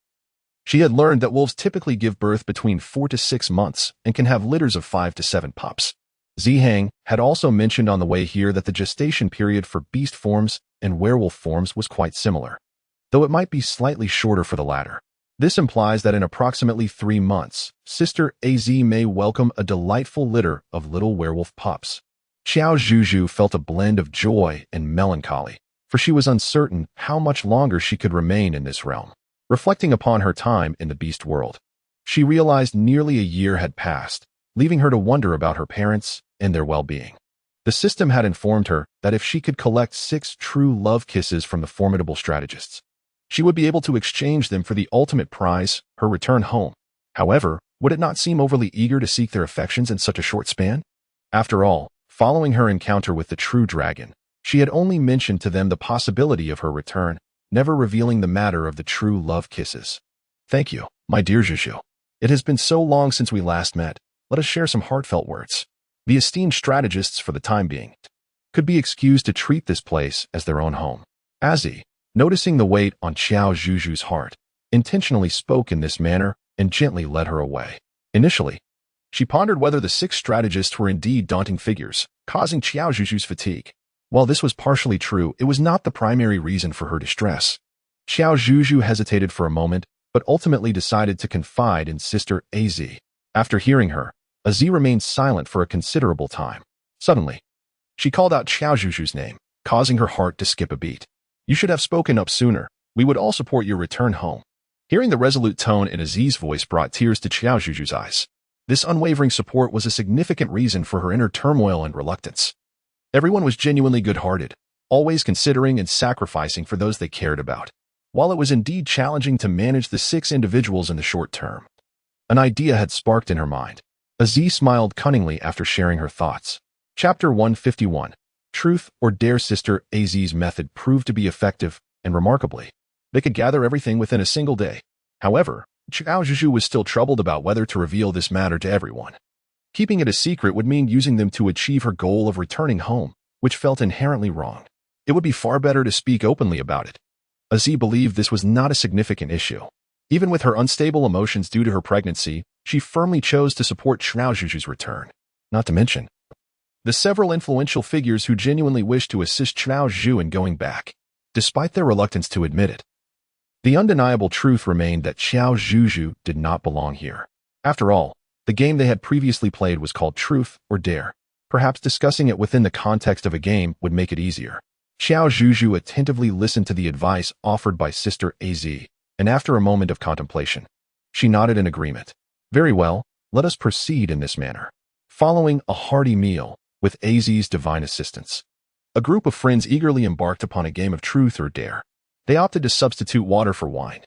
she had learned that wolves typically give birth between 4 to 6 months and can have litters of 5 to 7 pups. Zihang had also mentioned on the way here that the gestation period for beast forms and werewolf forms was quite similar, though it might be slightly shorter for the latter. This implies that in approximately 3 months, Sister Az may welcome a delightful litter of little werewolf pups. Qiao Zhuzhu felt a blend of joy and melancholy, for she was uncertain how much longer she could remain in this realm. Reflecting upon her time in the beast world, she realized nearly a year had passed, leaving her to wonder about her parents and their well-being. The system had informed her that if she could collect 6 true love kisses from the formidable strategists, she would be able to exchange them for the ultimate prize, her return home. However, would it not seem overly eager to seek their affections in such a short span? After all, following her encounter with the true dragon, she had only mentioned to them the possibility of her return, never revealing the matter of the true love kisses. Thank you, my dear Zhuzhu. It has been so long since we last met. Let us share some heartfelt words. The esteemed strategists, for the time being, could be excused to treat this place as their own home. Az, noticing the weight on Qiao Zhuzhu's heart, intentionally spoke in this manner and gently led her away. Initially, she pondered whether the 6 strategists were indeed daunting figures, causing Qiao Zhuzhu's fatigue. While this was partially true, it was not the primary reason for her distress. Qiao Zhuzhu hesitated for a moment, but ultimately decided to confide in Sister Az. After hearing her, Az remained silent for a considerable time. Suddenly, she called out Qiao Zhuzhu's name, causing her heart to skip a beat. You should have spoken up sooner. We would all support your return home. Hearing the resolute tone in Az's voice brought tears to Qiao Zhuzhu's eyes. This unwavering support was a significant reason for her inner turmoil and reluctance. Everyone was genuinely good-hearted, always considering and sacrificing for those they cared about. While it was indeed challenging to manage the 6 individuals in the short term, an idea had sparked in her mind. Az smiled cunningly after sharing her thoughts. Chapter 151. Truth or Dare. Sister Az's method proved to be effective, and remarkably, they could gather everything within a single day. However, Qiao Zhuzhu was still troubled about whether to reveal this matter to everyone. Keeping it a secret would mean using them to achieve her goal of returning home, which felt inherently wrong. It would be far better to speak openly about it. Az believed this was not a significant issue. Even with her unstable emotions due to her pregnancy, she firmly chose to support Qiao Zhuzhu's return. Not to mention the several influential figures who genuinely wished to assist Qiao Zhuzhu in going back, despite their reluctance to admit it. The undeniable truth remained that Qiao Zhuzhu did not belong here. After all, the game they had previously played was called Truth or Dare. Perhaps discussing it within the context of a game would make it easier. Qiao Zhuzhu attentively listened to the advice offered by Sister Az, and after a moment of contemplation, she nodded in agreement. Very well, let us proceed in this manner. Following a hearty meal, with Az's divine assistance, a group of friends eagerly embarked upon a game of truth or dare. They opted to substitute water for wine.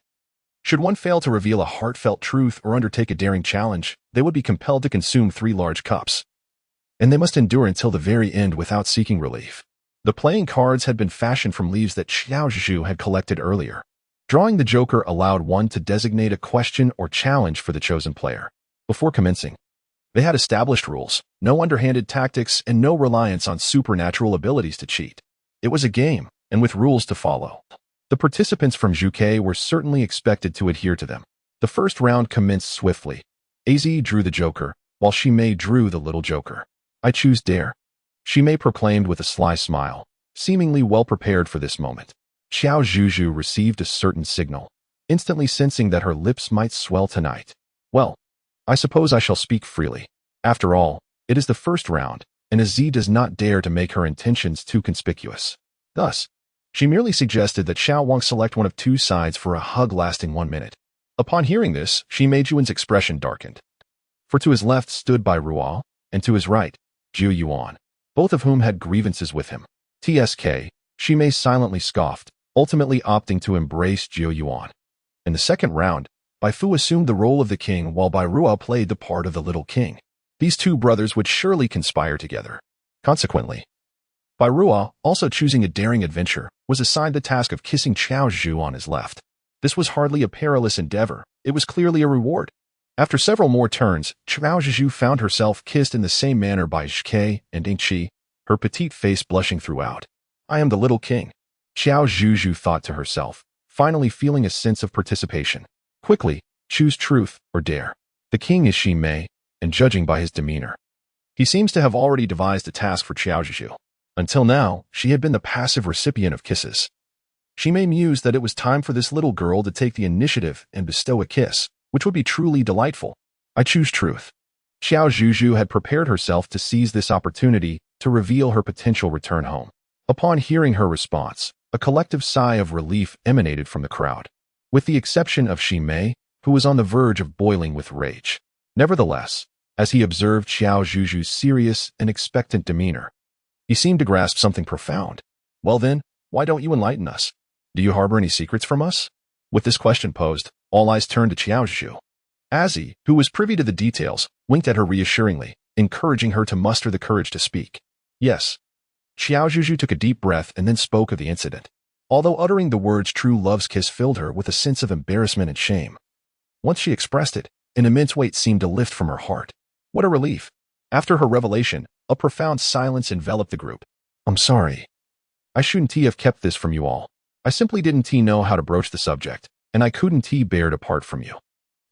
Should one fail to reveal a heartfelt truth or undertake a daring challenge, they would be compelled to consume 3 large cups, and they must endure until the very end without seeking relief. The playing cards had been fashioned from leaves that Qiao Zhuzhu had collected earlier. Drawing the joker allowed one to designate a question or challenge for the chosen player. Before commencing, they had established rules, no underhanded tactics, and no reliance on supernatural abilities to cheat. It was a game, and with rules to follow. The participants from Zhuke were certainly expected to adhere to them. The first round commenced swiftly. Az drew the joker, while Shimei drew the little joker. I choose dare, Shimei proclaimed with a sly smile, seemingly well prepared for this moment. Qiao Zhuzhu received a certain signal, instantly sensing that her lips might swell tonight. Well, I suppose I shall speak freely. After all, it is the first round, and Az does not dare to make her intentions too conspicuous. Thus, she merely suggested that Xiao Wang select one of 2 sides for a hug lasting 1 minute. Upon hearing this, Shimei Juan's expression darkened. For to his left stood Bai Ruo, and to his right, Jiu Yuan, both of whom had grievances with him. TSK, Shimei silently scoffed, ultimately opting to embrace Jiu Yuan. In the second round, Bai Fu assumed the role of the king while Bai Ruo played the part of the little king. These 2 brothers would surely conspire together. Consequently, Bai Ruo, also choosing a daring adventure, was assigned the task of kissing Qiao Zhuzhu on his left. This was hardly a perilous endeavor, it was clearly a reward. After several more turns, Qiao Zhuzhu found herself kissed in the same manner by Zhike and Ingqi, her petite face blushing throughout. I am the little king, Qiao Zhuzhu thought to herself, finally feeling a sense of participation. Quickly, choose truth or dare. The king is Shimei, and judging by his demeanor, he seems to have already devised a task for Qiao Zhuzhu. Until now, she had been the passive recipient of kisses. Shimei mused that it was time for this little girl to take the initiative and bestow a kiss, which would be truly delightful. I choose truth. Qiao Zhuzhu had prepared herself to seize this opportunity to reveal her potential return home. Upon hearing her response, a collective sigh of relief emanated from the crowd, with the exception of Shimei, who was on the verge of boiling with rage. Nevertheless, as he observed Qiao Zhuzhu's serious and expectant demeanor, he seemed to grasp something profound. Well then, why don't you enlighten us? Do you harbor any secrets from us? With this question posed, all eyes turned to Qiao Zhuzhu. Azzy, who was privy to the details, winked at her reassuringly, encouraging her to muster the courage to speak. Yes. Qiao Zhuzhu took a deep breath and then spoke of the incident. Although uttering the words true love's kiss filled her with a sense of embarrassment and shame. Once she expressed it, an immense weight seemed to lift from her heart. What a relief. After her revelation, a profound silence enveloped the group. I'm sorry. I shouldn't have kept this from you all. I simply didn't know how to broach the subject, and I couldn't bear to part from you.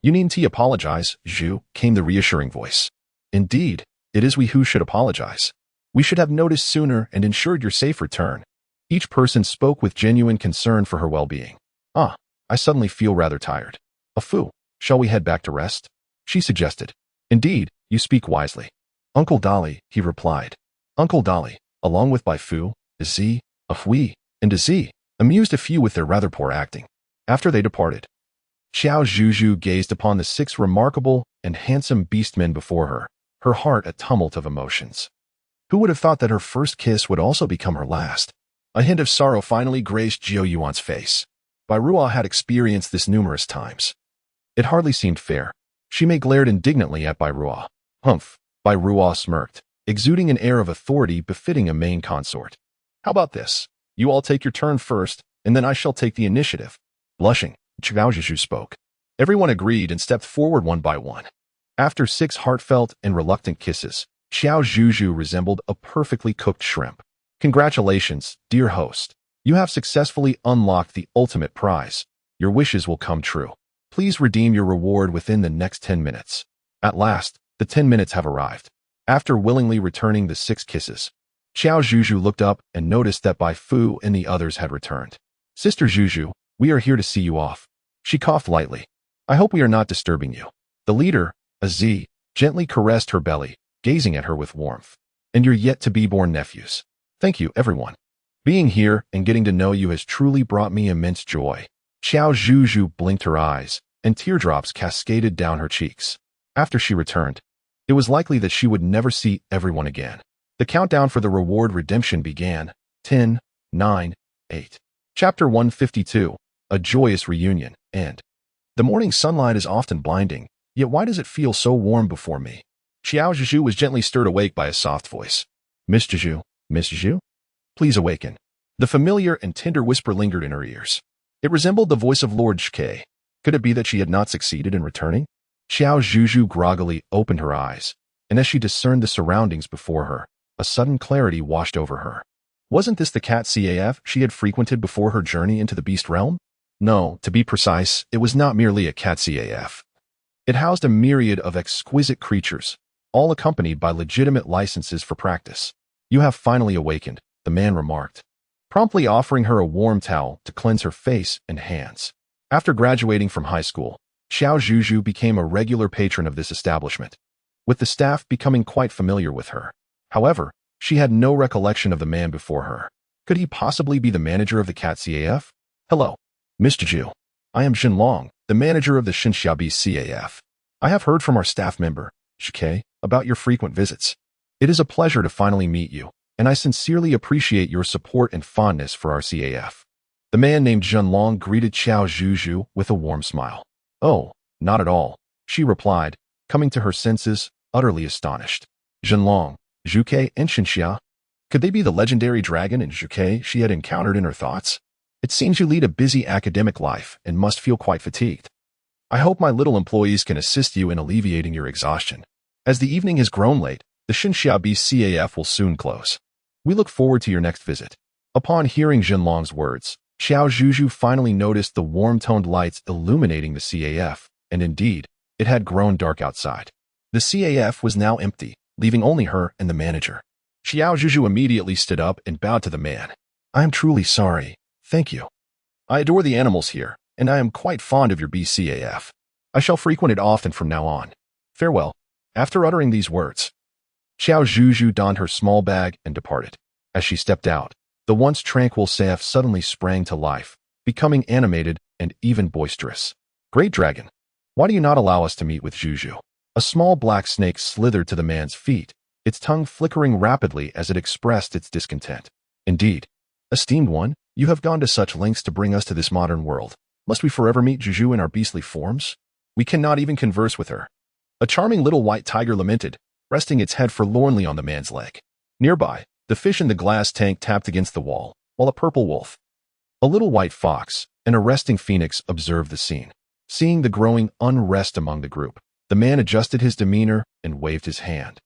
You needn't apologize, Zhu, came the reassuring voice. Indeed, it is we who should apologize. We should have noticed sooner and ensured your safe return. Each person spoke with genuine concern for her well-being. I suddenly feel rather tired. Afu, shall we head back to rest? She suggested. Indeed, you speak wisely. Uncle Dolly, he replied. Uncle Dolly, along with Bai Fu, Z, Afui, and Z, amused a few with their rather poor acting. After they departed, Qiao Zhuzhu gazed upon the 6 remarkable and handsome beastmen before her, her heart a tumult of emotions. Who would have thought that her first kiss would also become her last? A hint of sorrow finally graced Jiu Yuan's face. Bai Ruo had experienced this numerous times. It hardly seemed fair. Shimei glared indignantly at Bai Ruo. Humph, Bai Ruo smirked, exuding an air of authority befitting a main consort. How about this? You all take your turn first, and then I shall take the initiative. Blushing, Qiao Zhuzhu spoke. Everyone agreed and stepped forward one by one. After 6 heartfelt and reluctant kisses, Qiao Zhuzhu resembled a perfectly cooked shrimp. Congratulations, dear host. You have successfully unlocked the ultimate prize. Your wishes will come true. Please redeem your reward within the next 10 minutes. At last, the 10 minutes have arrived. After willingly returning the 6 kisses, Qiao Zhuzhu looked up and noticed that Bai Fu and the others had returned. Sister Zhuzhu, we are here to see you off. She coughed lightly. I hope we are not disturbing you. The leader, Az, gently caressed her belly, gazing at her with warmth. And your yet-to-be-born nephews. Thank you, everyone. Being here and getting to know you has truly brought me immense joy. Qiao Zhuzhu blinked her eyes, and teardrops cascaded down her cheeks. After she returned, it was likely that she would never see everyone again. The countdown for the reward redemption began. 10, 9, 8. Chapter 152, A Joyous Reunion, End. The morning sunlight is often blinding, yet why does it feel so warm before me? Qiao Zhuzhu was gently stirred awake by a soft voice. Miss Zhuzhu, Miss Zhuzhu? Please awaken. The familiar and tender whisper lingered in her ears. It resembled the voice of Lord Zhike. Could it be that she had not succeeded in returning? Qiao Zhuzhu groggily opened her eyes, and as she discerned the surroundings before her, a sudden clarity washed over her. Wasn't this the cat CAF she had frequented before her journey into the beast realm? No, to be precise, it was not merely a cat CAF. It housed a myriad of exquisite creatures, all accompanied by legitimate licenses for practice. You have finally awakened, the man remarked, promptly offering her a warm towel to cleanse her face and hands. After graduating from high school, Qiao Zhuzhu became a regular patron of this establishment, with the staff becoming quite familiar with her. However, she had no recollection of the man before her. Could he possibly be the manager of the cat CAF? Hello, Mr. Zhu. I am Jinlong, the manager of the Xinxiabi CAF. I have heard from our staff member, Zhike, about your frequent visits. It is a pleasure to finally meet you, and I sincerely appreciate your support and fondness for our CAF. The man named Jinlong greeted Qiao Zhuzhu with a warm smile. Oh, not at all, she replied, coming to her senses, utterly astonished. Jinlong, Zhuke, and Xinxia? Could they be the legendary dragon and Zhuke she had encountered in her thoughts? It seems you lead a busy academic life and must feel quite fatigued. I hope my little employees can assist you in alleviating your exhaustion. As the evening has grown late, the Xinxiabi CAF will soon close. We look forward to your next visit. Upon hearing Jinlong's words, Qiao Zhuzhu finally noticed the warm-toned lights illuminating the CAF, and indeed, it had grown dark outside. The CAF was now empty, leaving only her and the manager. Qiao Zhuzhu immediately stood up and bowed to the man. I am truly sorry. Thank you. I adore the animals here, and I am quite fond of your BCAF. I shall frequent it often from now on. Farewell. After uttering these words, Qiao Zhuzhu donned her small bag and departed. As she stepped out, the once tranquil CAF suddenly sprang to life, becoming animated and even boisterous. Great dragon, why do you not allow us to meet with Zhuzhu? A small black snake slithered to the man's feet, its tongue flickering rapidly as it expressed its discontent. Indeed, esteemed one, you have gone to such lengths to bring us to this modern world. Must we forever meet Zhuzhu in our beastly forms? We cannot even converse with her. A charming little white tiger lamented, resting its head forlornly on the man's leg. Nearby, the fish in the glass tank tapped against the wall, while a purple wolf, a little white fox, and a resting phoenix observed the scene. Seeing the growing unrest among the group, the man adjusted his demeanor and waved his hand,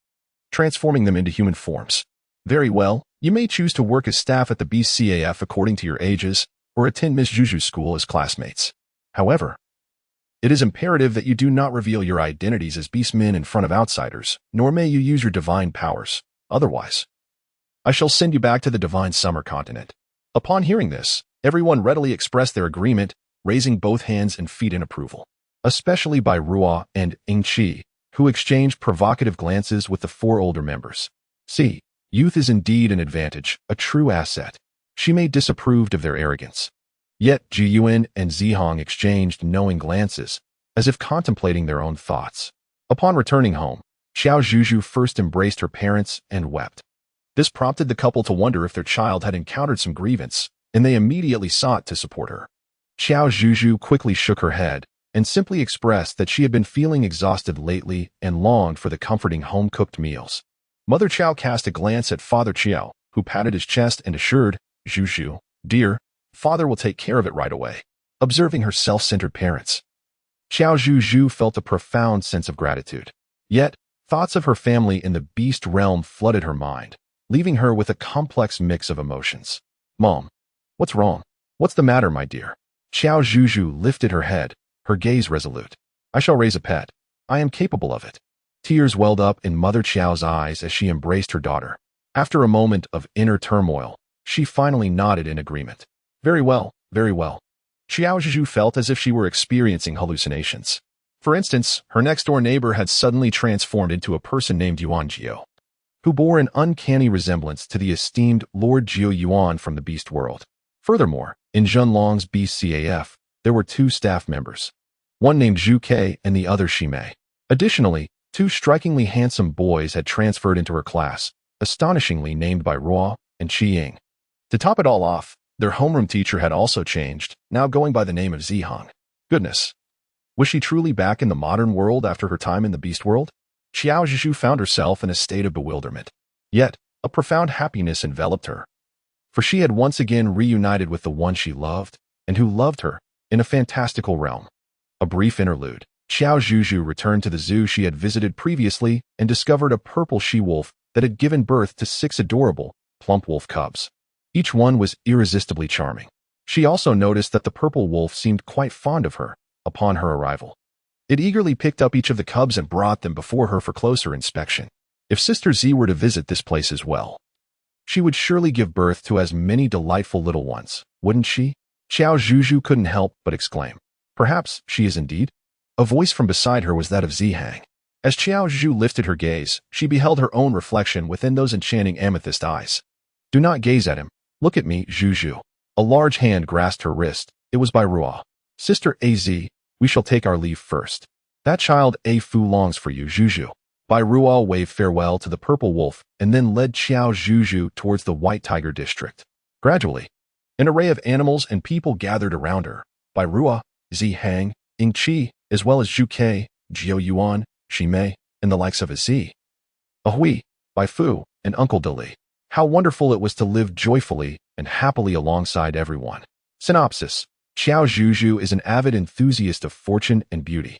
transforming them into human forms. Very well, you may choose to work as staff at the BCAF according to your ages, or attend Miss Zhuzhu's school as classmates. However, it is imperative that you do not reveal your identities as beastmen in front of outsiders, nor may you use your divine powers. Otherwise, I shall send you back to the divine summer continent. Upon hearing this, everyone readily expressed their agreement, raising both hands and feet in approval, especially by Ruo and Ingqi, who exchanged provocative glances with the four older members. See, youth is indeed an advantage, a true asset. She may disapproved of their arrogance. Yet Ji Yuan and Zihong exchanged knowing glances, as if contemplating their own thoughts. Upon returning home, Qiao Zhuzhu first embraced her parents and wept. This prompted the couple to wonder if their child had encountered some grievance, and they immediately sought to support her. Qiao Zhuzhu quickly shook her head and simply expressed that she had been feeling exhausted lately and longed for the comforting home-cooked meals. Mother Qiao cast a glance at Father Qiao, who patted his chest and assured, Zhuzhu, dear, Father will take care of it right away. Observing her self-centered parents, Qiao Zhuzhu felt a profound sense of gratitude. Yet, thoughts of her family in the beast realm flooded her mind, leaving her with a complex mix of emotions. Mom, what's wrong? What's the matter, my dear? Qiao Zhuzhu lifted her head, her gaze resolute. I shall raise a pet. I am capable of it. Tears welled up in Mother Qiao's eyes as she embraced her daughter. After a moment of inner turmoil, she finally nodded in agreement. Very well, very well. Qiao Zhuzhu felt as if she were experiencing hallucinations. For instance, her next-door neighbor had suddenly transformed into a person named Yuan Jiao, who bore an uncanny resemblance to the esteemed Lord Jiu Yuan from the beast world. Furthermore, in Zhenlong's beast CAF, there were 2 staff members, one named Zhu Ke and the other Shimei. Additionally, 2 strikingly handsome boys had transferred into her class, astonishingly named by Ruo and Qiying. To top it all off, their homeroom teacher had also changed, now going by the name of Zihang. Goodness. Was she truly back in the modern world after her time in the beast world? Qiao Zhuzhu found herself in a state of bewilderment. Yet, a profound happiness enveloped her. For she had once again reunited with the one she loved, and who loved her, in a fantastical realm. A brief interlude. Qiao Zhuzhu returned to the zoo she had visited previously and discovered a purple she-wolf that had given birth to 6 adorable, plump wolf cubs. Each one was irresistibly charming. She also noticed that the purple wolf seemed quite fond of her upon her arrival. It eagerly picked up each of the cubs and brought them before her for closer inspection. If Sister Z were to visit this place as well, she would surely give birth to as many delightful little ones, wouldn't she? Qiao Zhuzhu couldn't help but exclaim. Perhaps she is indeed? A voice from beside her was that of Zihang. As Qiao Zhuzhu lifted her gaze, she beheld her own reflection within those enchanting amethyst eyes. Do not gaze at him. Look at me, Zhuzhu. A large hand grasped her wrist. It was by Ruo. Sister Az, we shall take our leave first. That child A Fu longs for you, Zhuzhu. Bai Ruo waved farewell to the purple wolf and then led Qiao Zhuzhu towards the white tiger district. Gradually, an array of animals and people gathered around her. Bai Ruo, Zihang, Ying Qi, as well as Zhu Ke, Jiu Yuan, Shimei, and the likes of Az, Ahui, Bai Fu, and Uncle Dali. How wonderful it was to live joyfully and happily alongside everyone. Synopsis. Qiao Zhuzhu is an avid enthusiast of fortune and beauty,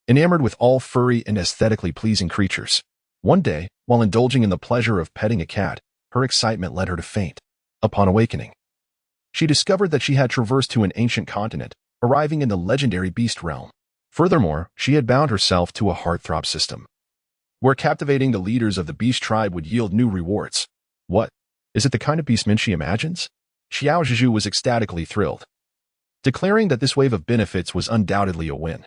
enamored with all furry and aesthetically pleasing creatures. One day, while indulging in the pleasure of petting a cat, her excitement led her to faint. Upon awakening, she discovered that she had traversed to an ancient continent, arriving in the legendary beast realm. Furthermore, she had bound herself to a heartthrob system, where captivating the leaders of the beast tribe would yield new rewards. What? Is it the kind of beastman she imagines? Qiao Zhuzhu was ecstatically thrilled, declaring that this wave of benefits was undoubtedly a win.